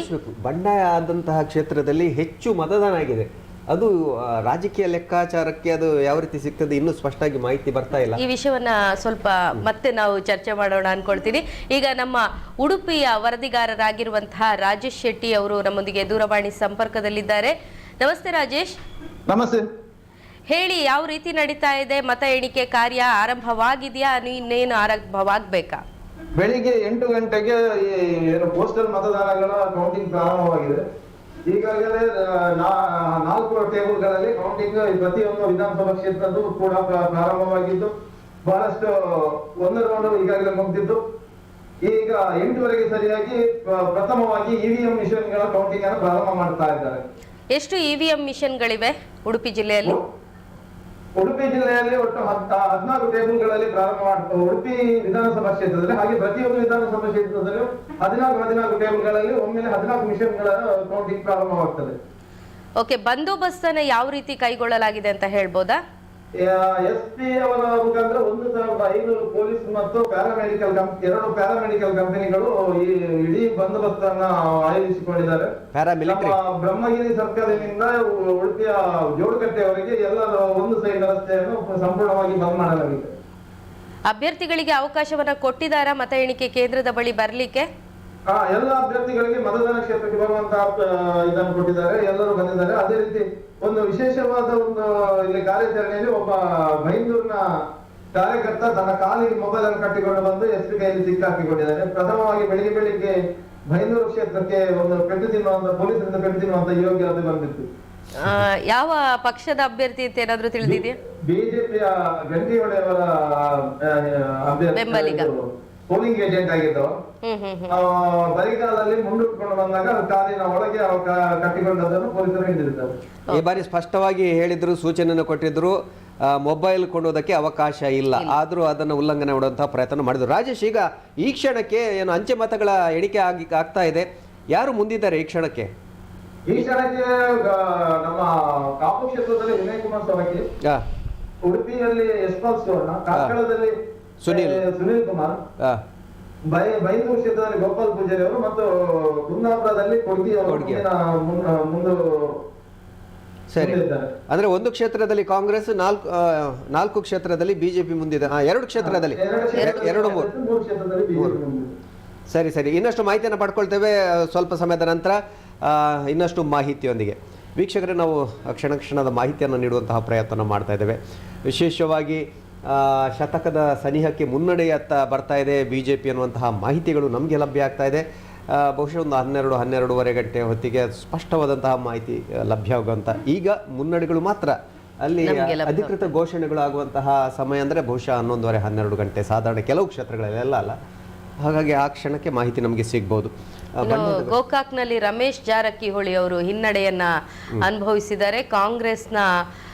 ಬಂಡಾಯ ಆದಂತಹ ಕ್ಷೇತ್ರದಲ್ಲಿ ಹೆಚ್ಚು ಮತದಾನ ಆಗಿದೆ. ಅದು ರಾಜಕೀಯ ಲೆಕ್ಕಾಚಾರಕ್ಕೆ ಅದು ಯಾವ ರೀತಿ ಸಿಗ್ತದೆ ಇನ್ನೂ ಸ್ಪಷ್ಟವಾಗಿ ಮಾಹಿತಿ ಬರ್ತಾ ಇಲ್ಲ. ಈ ವಿಷಯವನ್ನ ಸ್ವಲ್ಪ ಮತ್ತೆ ನಾವು ಚರ್ಚೆ ಮಾಡೋಣ ಅನ್ಕೊಳ್ತೀನಿ. ಈಗ ನಮ್ಮ ಉಡುಪಿಯ ವರದಿಗಾರರಾಗಿರುವಂತಹ ರಾಜೇಶ್ ಶೆಟ್ಟಿ ಅವರು ನಮ್ಮೊಂದಿಗೆ ದೂರವಾಣಿ ಸಂಪರ್ಕದಲ್ಲಿದ್ದಾರೆ. ನಮಸ್ತೆ ರಾಜೇಶ್. ನಮಸ್ತೆ. ಹೇಳಿ, ಯಾವ ರೀತಿ ನಡೀತಾ ಇದೆ? ಮತ ಎಣಿಕೆ ಕಾರ್ಯ ಆರಂಭವಾಗಿದೆಯಾ, ಇನ್ನೇನು ಆರಂಭವಾಗಬೇಕಾ? ಬೆಳಿಗ್ಗೆ 8 ಗಂಟೆಗೆ ಪೋಸ್ಟಲ್ ಮತದಾನಗಳ ಕೌಂಟಿಂಗ್ ಪ್ರಾರಂಭವಾಗಿದೆ. ಈಗಾಗಲೇ 4 ಟೇಬಲ್ಗಳಲ್ಲಿ ಕೌಂಟಿಂಗ್ ಪ್ರತಿಯೊಂದು ವಿಧಾನಸಭಾ ಕ್ಷೇತ್ರದ್ದು ಕೂಡ ಪ್ರಾರಂಭವಾಗಿದ್ದು ಬಹಳಷ್ಟು ಒಂದು ರೌಂಡ್ ಈಗಾಗಲೇ ಮುಗಿದಿದ್ದು ಈಗ 8 ಸರಿಯಾಗಿ ಪ್ರಥಮವಾಗಿ EVM ಮಿಷನ್ಗಳ ಕೌಂಟಿಂಗ್ ಅನ್ನು ಪ್ರಾರಂಭ ಮಾಡ್ತಾ ಇದ್ದಾರೆ. ಎಷ್ಟು EVM ಮಿಷನ್ಗಳಿವೆ ಉಡುಪಿ ಜಿಲ್ಲೆಯಲ್ಲಿ? ಉಡುಪಿ ಜಿಲ್ಲೆಯಲ್ಲಿ ಒಟ್ಟು 14 ಟೇಬಲ್ಗಳಲ್ಲಿ ಪ್ರಾರಂಭ ಮಾಡ್ತಾರೆ ಉಡುಪಿ ವಿಧಾನಸಭಾ ಕ್ಷೇತ್ರದಲ್ಲಿ. ಹಾಗೆ ಪ್ರತಿಯೊಂದು ವಿಧಾನಸಭಾ ಕ್ಷೇತ್ರದಲ್ಲೂ 14 ಟೇಬಲ್ಗಳಲ್ಲಿ ಒಮ್ಮೆಲೆ 14 ಮಿಷನ್ಗಳ ಕೌಂಟಿಂಗ್ ಪ್ರಾರಂಭವಾಗ್ತದೆ. ಓಕೆ, ಬಂದೋಬಸ್ತ್ ಅನ್ನು ಯಾವ ರೀತಿ ಕೈಗೊಳ್ಳಲಾಗಿದೆ ಅಂತ ಹೇಳ್ಬೋದಾ? SP ಅವರ ಮುಖಾಂತರ 1500 ಪೊಲೀಸ್ ಮತ್ತು ಪ್ಯಾರಾಮೆಡಿಕಲ್ 2 ಪ್ಯಾರಾಮೆಡಿಕಲ್ ಕಂಪನಿಗಳು ಈ ಇಡೀ ಬಂದೋಬಸ್ತ್ ಅನ್ನ ಆಯೋಜಿಸಿಕೊಂಡಿದ್ದಾರೆ. ಬ್ರಹ್ಮಗಿರಿ ಸರ್ಕಲ್ನಿಂದ ಉಡುಪಿಯ ಜೋಡುಕಟ್ಟೆಯವರೆಗೆ ಎಲ್ಲರೂ ಒಂದು ಸೈಡ್ ರಸ್ತೆಯನ್ನು ಸಂಪೂರ್ಣವಾಗಿ ಬಂದ್ ಮಾಡಲಾಗಿದೆ. ಅಭ್ಯರ್ಥಿಗಳಿಗೆ ಅವಕಾಶವನ್ನ ಕೊಟ್ಟಿದ್ದಾರಾ ಮತ ಎಣಿಕೆ ಕೇಂದ್ರದ ಬಳಿ ಬರ್ಲಿಕ್ಕೆ? ಎಲ್ಲ ಅಭ್ಯರ್ಥಿಗಳಿಗೆ ಮತದಾನ ಕ್ಷೇತ್ರಕ್ಕೆ ಬರುವಂತಹ ಇದನ್ನು ಕೊಟ್ಟಿದ್ದಾರೆ. ಎಲ್ಲರೂ ಬಂದಿದ್ದಾರೆ. ಅದೇ ರೀತಿ ಒಂದು ವಿಶೇಷವಾದ ಒಂದು ಇಲ್ಲಿ ಕಾರ್ಯಾಚರಣೆಯಲ್ಲಿ ಒಬ್ಬ ಬೈಂದೂರಿನ ಕಾರ್ಯಕರ್ತ ತನ್ನ ಕಾಲಿಗೆ ಮೊಬೈಲ್ ಅನ್ನು ಕಟ್ಟಿಕೊಂಡು ಬಂದು SP ಕೈಯಲ್ಲಿ ಸಿಕ್ಕಾಕಿಕೊಂಡಿದ್ದಾರೆ. ಪ್ರಥಮವಾಗಿ ಬೆಳಿಗ್ಗೆ ಬೈಂದೂರು ಕ್ಷೇತ್ರಕ್ಕೆ ಒಂದು ಪೆಟ್ಟು ತಿನ್ನುವಂತ ಪೊಲೀಸರಿಂದ ಪೆಟ್ಟು ತಿನ್ನುವಂತ ಯೋಗ್ಯತೆ ಬಂದಿತ್ತು. ಯಾವ ಪಕ್ಷದ ಅಭ್ಯರ್ಥಿ ಅಂತ ಏನಾದ್ರೂ ತಿಳಿದಿದೆಯಾ? ಬಿಜೆಪಿಯ ಗಂಟಿಹೊಳೆಯವರ ಬೆಂಬಲಿಗ. Polling agent ಆಗಿದ್ದವ. ಬರಿಗಾಲಲ್ಲಿ ಮುಂದಿಟ್ಕೊಂಡು ಬಂದಾಗ ಕಾರಿನ ಒಳಗೆ ಕಟ್ಟಿಕೊಂಡದನ್ನು ಪೊಲೀಸರು ಹಿಡಿದಿದ್ದಾರೆ. ಈ ಬಾರಿ ಸ್ಪಷ್ಟವಾಗಿ ಹೇಳಿದ್ರು, ಸೂಚನೆಯನ್ನು ಕೊಟ್ಟಿದ್ರು, ಮೊಬೈಲ್ ಕೊಂಡೋದಕ್ಕೆ ಅವಕಾಶ ಇಲ್ಲ, ಆದರೂ ಅದನ್ನು ಉಲ್ಲಂಘನೆ ಮಾಡುವಂತಹ ಪ್ರಯತ್ನ ಮಾಡಿದ್ರು. ರಾಜೇಶ್, ಈಗ ಈ ಕ್ಷಣಕ್ಕೆ ಏನು ಅಂಚೆ ಮತಗಳ ಎಣಿಕೆ ಆಗ್ತಾ ಇದೆ, ಯಾರು ಮುಂದಿದ್ದಾರೆ ಈ ಕ್ಷಣಕ್ಕೆ? ಈ ಕ್ಷಣಕ್ಕೆ ನಮ್ಮ ಕಾಪು ಕ್ಷೇತ್ರದಲ್ಲಿ ವಿನಯ್ ಕುಮಾರ್ ಸೊರಕೆ, ಉಡುಪಿಯಲ್ಲಿ ಯಶ್ಪಾಲ್ ಸುವರ್ಣ, ಕಾರ್ಕಳದಲ್ಲಿ ಸುನೀಲ್ ಕುಮಾರ್, ಬೈಂದೂರು ಕ್ಷೇತ್ರದಲ್ಲಿ ಗೋಪಾಲ್ ಪೂಜಾರಿ ಅವರು ಮತ್ತು ಕುಂದಾಪುರದಲ್ಲಿ ಕೊಡ್ಗಿ ಅವರು ಸರಿ. ಅಂದ್ರೆ ಒಂದು ಕ್ಷೇತ್ರದಲ್ಲಿ ಕಾಂಗ್ರೆಸ್, ನಾಲ್ಕು ಕ್ಷೇತ್ರದಲ್ಲಿ ಬಿಜೆಪಿ ಮುಂದಿದೆ, 2 ಕ್ಷೇತ್ರದಲ್ಲಿ 2-3 ಸರಿ ಸರಿ. ಇನ್ನಷ್ಟು ಮಾಹಿತಿಯನ್ನು ಪಡ್ಕೊಳ್ತೇವೆ ಸ್ವಲ್ಪ ಸಮಯದ ನಂತರ, ಇನ್ನಷ್ಟು ಮಾಹಿತಿಯೊಂದಿಗೆ. ವೀಕ್ಷಕರೇ, ನಾವು ಕ್ಷಣದ ಮಾಹಿತಿಯನ್ನು ನೀಡುವಂತಹ ಪ್ರಯತ್ನ ಮಾಡ್ತಾ ಇದ್ದೇವೆ. ವಿಶೇಷವಾಗಿ ಶತಕದ ಸನಿಹಕ್ಕೆ ಮುನ್ನಡೆಯತ್ತ ಬರ್ತಾ ಇದೆ ಬಿಜೆಪಿ ಅನ್ನುವಂತಹ ಮಾಹಿತಿಗಳು ನಮಗೆ ಲಭ್ಯ ಆಗ್ತಾ ಇದೆ. ಬಹುಶಃ ಒಂದು 12-12:30 ಗಂಟೆ ಹೊತ್ತಿಗೆ ಸ್ಪಷ್ಟವಾದಂತಹ ಮಾಹಿತಿ ಲಭ್ಯ ಆಗುವಂಥ, ಈಗ ಮುನ್ನಡೆಗಳು ಮಾತ್ರ ಅಲ್ಲಿ ಅಧಿಕೃತ ಘೋಷಣೆಗಳು ಆಗುವಂತಹ ಸಮಯ ಅಂದರೆ ಬಹುಶಃ 11:30-12 ಗಂಟೆ ಸಾಧಾರಣ ಕೆಲವು ಕ್ಷೇತ್ರಗಳಲ್ಲೆಲ್ಲ ಅಲ್ಲ. ಹಾಗಾಗಿ ಆ ಕ್ಷಣಕ್ಕೆ ಮಾಹಿತಿ ನಮಗೆ ಸಿಗ್ಬೋದು. ಗೋಕಾಕ್ನಲ್ಲಿ ರಮೇಶ್ ಜಾರಕಿಹೊಳಿ ಅವರು ಹಿನ್ನಡೆಯನ್ನ ಅನುಭವಿಸಿದ್ದಾರೆ. ಕಾಂಗ್ರೆಸ್ನ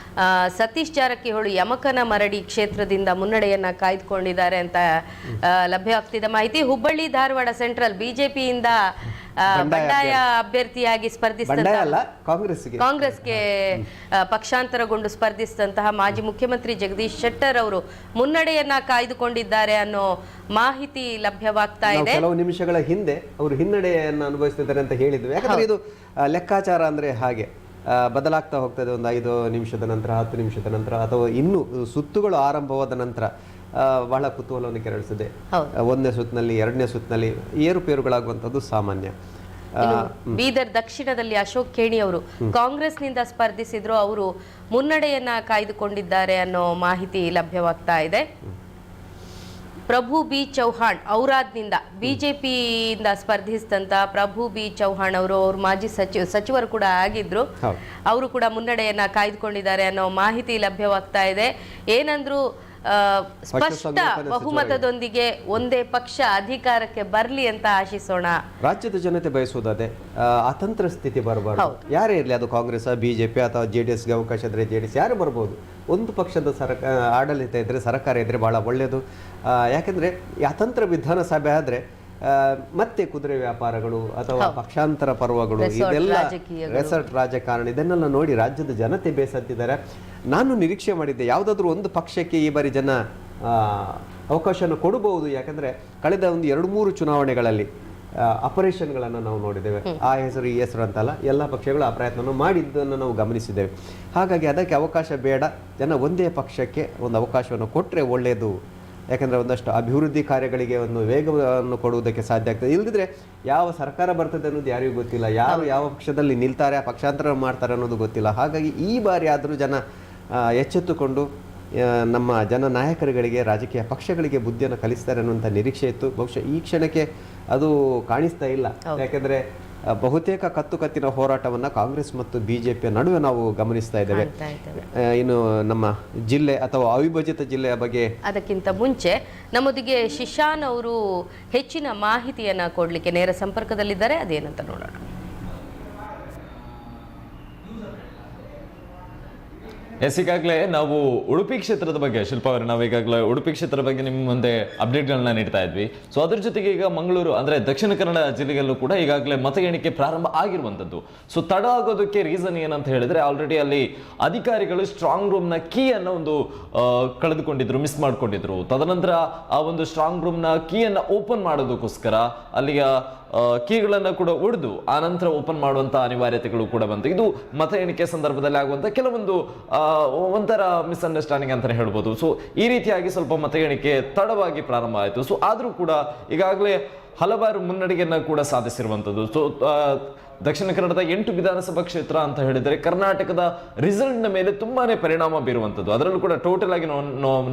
ಸತೀಶ್ ಜಾರಕಿಹೊಳಿ ಯಮಕನ ಮರಡಿ ಕ್ಷೇತ್ರದಿಂದ ಮುನ್ನಡೆಯನ್ನ ಕಾಯ್ದುಕೊಂಡಿದ್ದಾರೆ ಅಂತ ಲಭ್ಯವಾಗ್ತಿದ್ದ ಮಾಹಿತಿ. ಹುಬ್ಬಳ್ಳಿ ಧಾರವಾಡ ಸೆಂಟ್ರಲ್ ಬಿಜೆಪಿಯಿಂದ ಬಂಡಾಯ ಅಭ್ಯರ್ಥಿಯಾಗಿ ಕಾಂಗ್ರೆಸ್ಗೆ ಪಕ್ಷಾಂತರಗೊಂಡು ಸ್ಪರ್ಧಿಸಿದಂತಹ ಮಾಜಿ ಮುಖ್ಯಮಂತ್ರಿ ಜಗದೀಶ್ ಶೆಟ್ಟರ್ ಅವರು ಮುನ್ನಡೆಯನ್ನ ಕಾಯ್ದುಕೊಂಡಿದ್ದಾರೆ ಅನ್ನೋ ಮಾಹಿತಿ ಲಭ್ಯವಾಗ್ತಾ ಇದೆ. ಕೆಲವು ನಿಮಿಷಗಳ ಹಿಂದೆ ಅವರು ಹಿನ್ನಡೆಯನ್ನು ಅನುಭವಿಸ್ತಿದ್ದಾರೆ ಅಂತ ಹೇಳಿದ್ವಿ. ಯಾಕಂದ್ರೆ ಇದು ಲೆಕ್ಕಾಚಾರ ಅಂದ್ರೆ ಹಾಗೆ ಬದಲಾಗ್ತಾ ಹೋಗ್ತದೆ. ಒಂದು 5 ನಿಮಿಷದ ನಂತರ, 10 ನಿಮಿಷದ ನಂತರ, ಅಥವಾ ಇನ್ನು ಸುತ್ತುಗಳು ಆರಂಭವಾದ ನಂತರ ಬಹಳ ಕುತೂಹಲವನ್ನು ಕೆರಳಿಸಿದೆ. 1ನೇ ಸುತ್ತಿನಲ್ಲಿ, 2ನೇ ಸುತ್ತಿನಲ್ಲಿ ಏರುಪೇರುಗಳಾಗುವಂಥದ್ದು ಸಾಮಾನ್ಯ. ಬೀದರ್ ದಕ್ಷಿಣದಲ್ಲಿ ಅಶೋಕ್ ಖೇಣಿ ಅವರು ಕಾಂಗ್ರೆಸ್ನಿಂದ ಸ್ಪರ್ಧಿಸಿದ್ರು, ಅವರು ಮುನ್ನಡೆಯನ್ನ ಕಾಯ್ದುಕೊಂಡಿದ್ದಾರೆ ಅನ್ನೋ ಮಾಹಿತಿ ಲಭ್ಯವಾಗ್ತಾ ಇದೆ. ಪ್ರಭು ಬಿ ಚೌಹಾಣ್ ಔರಾದ್ನಿಂದ ಬಿಜೆಪಿಯಿಂದ ಸ್ಪರ್ಧಿಸಿದಂತ ಪ್ರಭು ಬಿ ಚೌಹಾಣ್ ಅವರು ಮಾಜಿ ಸಚಿವರು ಕೂಡ ಆಗಿದ್ರು, ಅವರು ಕೂಡ ಮುನ್ನಡೆಯನ್ನ ಕಾಯ್ದುಕೊಂಡಿದ್ದಾರೆ ಅನ್ನೋ ಮಾಹಿತಿ ಲಭ್ಯವಾಗ್ತಾ ಇದೆ. ಏನಂದ್ರು, ಸ್ಪಷ್ಟ ಬಹುಮತದೊಂದಿಗೆ ಒಂದೇ ಪಕ್ಷ ಅಧಿಕಾರಕ್ಕೆ ಬರ್ಲಿ ಅಂತ ಆಶಿಸೋಣ. ರಾಜ್ಯದ ಜನತೆ ಬಯಸುವುದಾದೆ ಅತಂತ್ರ ಸ್ಥಿತಿ ಬರಬಾರ್ದು. ಯಾರೇ ಇರಲಿ, ಅದು ಕಾಂಗ್ರೆಸ್, ಬಿಜೆಪಿ ಅಥವಾ JDSಗೆ ಅವಕಾಶ ಇದ್ರೆ JDS ಯಾರು ಬರ್ಬೋದು. ಒಂದು ಪಕ್ಷದ ಆಡಳಿತ ಇದ್ರೆ, ಸರ್ಕಾರ ಇದ್ರೆ ಬಹಳ ಒಳ್ಳೆಯದು. ಯಾಕೆಂದ್ರೆ ಅತಂತ್ರ ವಿಧಾನಸಭೆ ಆದ್ರೆ ಮತ್ತೆ ಕುದುರೆ ವ್ಯಾಪಾರಗಳು ಅಥವಾ ಪಕ್ಷಾಂತರ ಪರ್ವಗಳು, ಇದೆಲ್ಲ ರೆಸಾರ್ಟ್ ರಾಜಕಾರಣ, ಇದನ್ನೆಲ್ಲ ನೋಡಿ ರಾಜ್ಯದ ಜನತೆ ಬೇಸತ್ತಿದ್ದಾರೆ. ನಾನು ನಿರೀಕ್ಷೆ ಮಾಡಿದ್ದೆ ಯಾವುದಾದ್ರೂ ಒಂದು ಪಕ್ಷಕ್ಕೆ ಈ ಬಾರಿ ಜನ ಅವಕಾಶವನ್ನು ಕೊಡಬಹುದು. ಯಾಕಂದ್ರೆ ಕಳೆದ ಒಂದು 2-3 ಚುನಾವಣೆಗಳಲ್ಲಿ ಆಪರೇಷನ್ಗಳನ್ನು ನಾವು ನೋಡಿದ್ದೇವೆ. ಆ ಹೆಸರು ಈ ಹೆಸರು ಅಂತಲ್ಲ, ಎಲ್ಲ ಪಕ್ಷಗಳು ಆ ಪ್ರಯತ್ನವನ್ನು ಮಾಡಿದ್ದನ್ನು ನಾವು ಗಮನಿಸಿದ್ದೇವೆ. ಹಾಗಾಗಿ ಅದಕ್ಕೆ ಅವಕಾಶ ಬೇಡ, ಜನ ಒಂದೇ ಪಕ್ಷಕ್ಕೆ ಒಂದು ಅವಕಾಶವನ್ನು ಕೊಟ್ಟರೆ ಒಳ್ಳೆಯದು. ಯಾಕಂದರೆ ಒಂದಷ್ಟು ಅಭಿವೃದ್ಧಿ ಕಾರ್ಯಗಳಿಗೆ ಒಂದು ವೇಗವನ್ನು ಕೊಡುವುದಕ್ಕೆ ಸಾಧ್ಯ ಆಗ್ತದೆ. ಇಲ್ಲದಿದ್ದರೆ ಯಾವ ಸರ್ಕಾರ ಬರ್ತದೆ ಅನ್ನೋದು ಯಾರಿಗೂ ಗೊತ್ತಿಲ್ಲ, ಯಾರು ಯಾವ ಪಕ್ಷದಲ್ಲಿ ನಿಲ್ತಾರೆ, ಪಕ್ಷಾಂತರ ಮಾಡ್ತಾರೆ ಅನ್ನೋದು ಗೊತ್ತಿಲ್ಲ. ಹಾಗಾಗಿ ಈ ಬಾರಿ ಆದರೂ ಜನ ಎಚ್ಚೆತ್ತುಕೊಂಡು ನಮ್ಮ ಜನನಾಯಕರುಗಳಿಗೆ, ರಾಜಕೀಯ ಪಕ್ಷಗಳಿಗೆ ಬುದ್ಧಿಯನ್ನು ಕಲಿಸ್ತಾರೆ ಅನ್ನುವಂಥ ನಿರೀಕ್ಷೆ ಇತ್ತು. ಬಹುಶಃ ಈ ಕ್ಷಣಕ್ಕೆ ಅದು ಕಾಣಿಸ್ತಾ ಇಲ್ಲ. ಯಾಕೆಂದರೆ ಬಹುತೇಕ ಕತ್ತಿನ ಹೋರಾಟವನ್ನು ಕಾಂಗ್ರೆಸ್ ಮತ್ತು ಬಿಜೆಪಿಯ ನಡುವೆ ನಾವು ಗಮನಿಸ್ತಾ ಇದ್ದೇವೆ. ಇನ್ನು ನಮ್ಮ ಜಿಲ್ಲೆ ಅಥವಾ ಅವಿಭಜಿತ ಜಿಲ್ಲೆಯ ಬಗ್ಗೆ ಅದಕ್ಕಿಂತ ಮುಂಚೆ ನಮ್ಮೊಂದಿಗೆ ಶಿಶಾನ್ ಅವರು ಹೆಚ್ಚಿನ ಮಾಹಿತಿಯನ್ನ ಕೊಡ್ಲಿಕ್ಕೆ ನೇರ ಸಂಪರ್ಕದಲ್ಲಿದ್ದಾರೆ. ಅದೇನಂತ ನೋಡೋಣ. ಈಗಾಗಲೇ ನಾವು ಉಡುಪಿ ಕ್ಷೇತ್ರದ ಬಗ್ಗೆ, ಶಿಲ್ಪಾ ಅವರೇ, ನಾವು ಈಗಾಗಲೇ ಉಡುಪಿ ಕ್ಷೇತ್ರದ ಬಗ್ಗೆ ನಿಮ್ಮ ಮುಂದೆ ಅಪ್ಡೇಟ್ಗಳನ್ನ ನೀಡ್ತಾ ಇದ್ವಿ. ಸೊ ಅದ್ರ ಜೊತೆಗೆ ಈಗ ಮಂಗಳೂರು ಅಂದ್ರೆ ದಕ್ಷಿಣ ಕನ್ನಡ ಜಿಲ್ಲೆಯಲ್ಲೂ ಕೂಡ ಈಗಾಗಲೇ ಮತ ಎಣಿಕೆ ಪ್ರಾರಂಭ ಆಗಿರುವಂಥದ್ದು. ಸೊ ತಡ ಆಗೋದಕ್ಕೆ ರೀಸನ್ ಏನಂತ ಹೇಳಿದ್ರೆ, ಆಲ್ರೆಡಿ ಅಲ್ಲಿ ಅಧಿಕಾರಿಗಳು ಸ್ಟ್ರಾಂಗ್ ರೂಮ್ನ ಕೀಯನ್ನು ಒಂದು ಕಳೆದುಕೊಂಡಿದ್ರು, ಮಿಸ್ ಮಾಡ್ಕೊಂಡಿದ್ರು. ತದನಂತರ ಆ ಒಂದು ಸ್ಟ್ರಾಂಗ್ ರೂಮ್ನ ಕೀಯನ್ನು ಓಪನ್ ಮಾಡೋದಕ್ಕೋಸ್ಕರ ಅಲ್ಲಿಯ ಕೀಗಳನ್ನು ಕೂಡ ಒಡೆದು ಆ ನಂತರ ಓಪನ್ ಮಾಡುವಂಥ ಅನಿವಾರ್ಯತೆಗಳು ಕೂಡ ಬಂತು. ಇದು ಮತ ಎಣಿಕೆ ಸಂದರ್ಭದಲ್ಲಿ ಆಗುವಂಥ ಕೆಲವೊಂದು ಒಂಥರ ಮಿಸ್ಅಂಡರ್ಸ್ಟ್ಯಾಂಡಿಂಗ್ ಅಂತಲೇ ಹೇಳ್ಬೋದು. ಸೊ ಈ ರೀತಿಯಾಗಿ ಸ್ವಲ್ಪ ಮತ ಎಣಿಕೆ ತಡವಾಗಿ ಪ್ರಾರಂಭ ಆಯಿತು. ಸೊ ಆದರೂ ಕೂಡ ಈಗಾಗಲೇ ಹಲವಾರು ಮುನ್ನಡೆಯನ್ನ ಕೂಡ ಸಾಧಿಸಿರುವಂಥದ್ದು. ಸೊ ದಕ್ಷಿಣ ಕನ್ನಡದ 8 ವಿಧಾನಸಭಾ ಕ್ಷೇತ್ರ ಅಂತ ಹೇಳಿದರೆ ಕರ್ನಾಟಕದ ರಿಸಲ್ಟ್ನ ಮೇಲೆ ತುಂಬಾನೇ ಪರಿಣಾಮ ಬೀರುವಂಥದ್ದು. ಅದರಲ್ಲೂ ಕೂಡ ಟೋಟಲ್ ಆಗಿ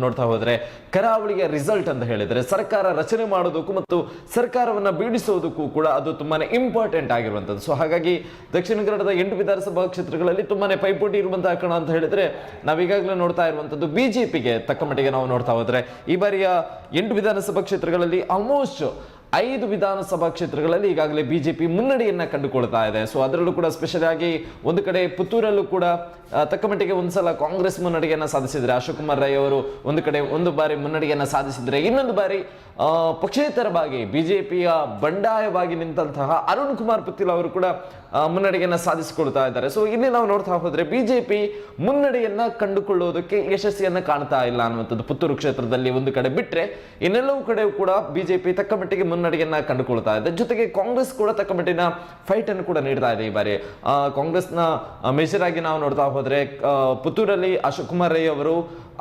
ನೋಡ್ತಾ ಹೋದ್ರೆ ಕರಾವಳಿಯ ರಿಸಲ್ಟ್ ಅಂತ ಹೇಳಿದರೆ ಸರ್ಕಾರ ರಚನೆ ಮಾಡೋದಕ್ಕೂ ಮತ್ತು ಸರ್ಕಾರವನ್ನ ಬೀಳಿಸೋದಕ್ಕೂ ಕೂಡ ಅದು ತುಂಬಾನೇ ಇಂಪಾರ್ಟೆಂಟ್ ಆಗಿರುವಂಥದ್ದು. ಸೊ ಹಾಗಾಗಿ ದಕ್ಷಿಣ ಕನ್ನಡದ 8 ವಿಧಾನಸಭಾ ಕ್ಷೇತ್ರಗಳಲ್ಲಿ ತುಂಬಾನೇ ಪೈಪೋಟಿ ಇರುವಂತಹ ಕಣ ಅಂತ ಹೇಳಿದ್ರೆ ನಾವೀಗಾಗಲೇ ನೋಡ್ತಾ ಇರುವಂಥದ್ದು ಬಿಜೆಪಿಗೆ ತಕ್ಕ ಮಟ್ಟಿಗೆ ನಾವು ನೋಡ್ತಾ ಹೋದ್ರೆ ಈ ಬಾರಿಯ 8 ವಿಧಾನಸಭಾ ಕ್ಷೇತ್ರಗಳಲ್ಲಿ ಆಲ್ಮೋಸ್ಟ್ 5 ವಿಧಾನಸಭಾ ಕ್ಷೇತ್ರಗಳಲ್ಲಿ ಈಗಾಗಲೇ ಬಿಜೆಪಿ ಮುನ್ನಡೆಯನ್ನ ಕಂಡುಕೊಳ್ತಾ ಇದೆ. ಸೊ ಅದರಲ್ಲೂ ಕೂಡ ಸ್ಪೆಷಲ್ ಆಗಿ ಒಂದು ಕಡೆ ಪುತ್ತೂರಲ್ಲೂ ಕೂಡ ತಕ್ಕ ಮಟ್ಟಿಗೆ ಒಂದ್ಸಲ ಕಾಂಗ್ರೆಸ್ ಮುನ್ನಡೆಯನ್ನ ಸಾಧಿಸಿದ್ರೆ, ಅಶೋಕ್ ಕುಮಾರ್ ರೈ ಅವರು ಒಂದು ಬಾರಿ ಮುನ್ನಡೆಯನ್ನ ಸಾಧಿಸಿದ್ರೆ, ಇನ್ನೊಂದು ಬಾರಿ ಪಕ್ಷೇತರವಾಗಿ ಬಿಜೆಪಿಯ ಬಂಡಾಯವಾಗಿ ನಿಂತಹ ಅರುಣ್ ಕುಮಾರ್ ಪುತ್ತಿಲ್ ಅವರು ಕೂಡ ಮುನ್ನಡೆಯನ್ನ ಸಾಧಿಸಿಕೊಳ್ತಾ ಇದ್ದಾರೆ. ಸೊ ಇಲ್ಲಿ ನಾವು ನೋಡ್ತಾ ಹೋದ್ರೆ ಬಿಜೆಪಿ ಮುನ್ನಡೆಯನ್ನ ಕಂಡುಕೊಳ್ಳುವುದಕ್ಕೆ ಯಶಸ್ಸಿಯನ್ನ ಕಾಣ್ತಾ ಇಲ್ಲ ಅನ್ನುವಂಥದ್ದು ಪುತ್ತೂರು ಕ್ಷೇತ್ರದಲ್ಲಿ ಒಂದು ಕಡೆ ಬಿಟ್ರೆ ಇನ್ನೆಲ್ಲವೂ ಕಡೆ ಕೂಡ ಬಿಜೆಪಿ ತಕ್ಕ ಮಟ್ಟಿಗೆ ಮುನ್ನಡೆಯನ್ನ ಕಂಡುಕೊಳ್ತಾ ಇದೆ. ಜೊತೆಗೆ ಕಾಂಗ್ರೆಸ್ ಕೂಡ ತಕ್ಕ ಮಟ್ಟಿನ ಫೈಟ್ ಅನ್ನು ಕೂಡ ನೀಡ್ತಾ ಇದೆ. ಈ ಬಾರಿ ಕಾಂಗ್ರೆಸ್ನ ಮೇಜರ್ ಆಗಿ ನಾವು ನೋಡ್ತಾ ಹೋದ್ರೆ ಪುತ್ತೂರಲ್ಲಿ ಅಶೋಕ್ ಕುಮಾರ್ ರೈ ಅವರು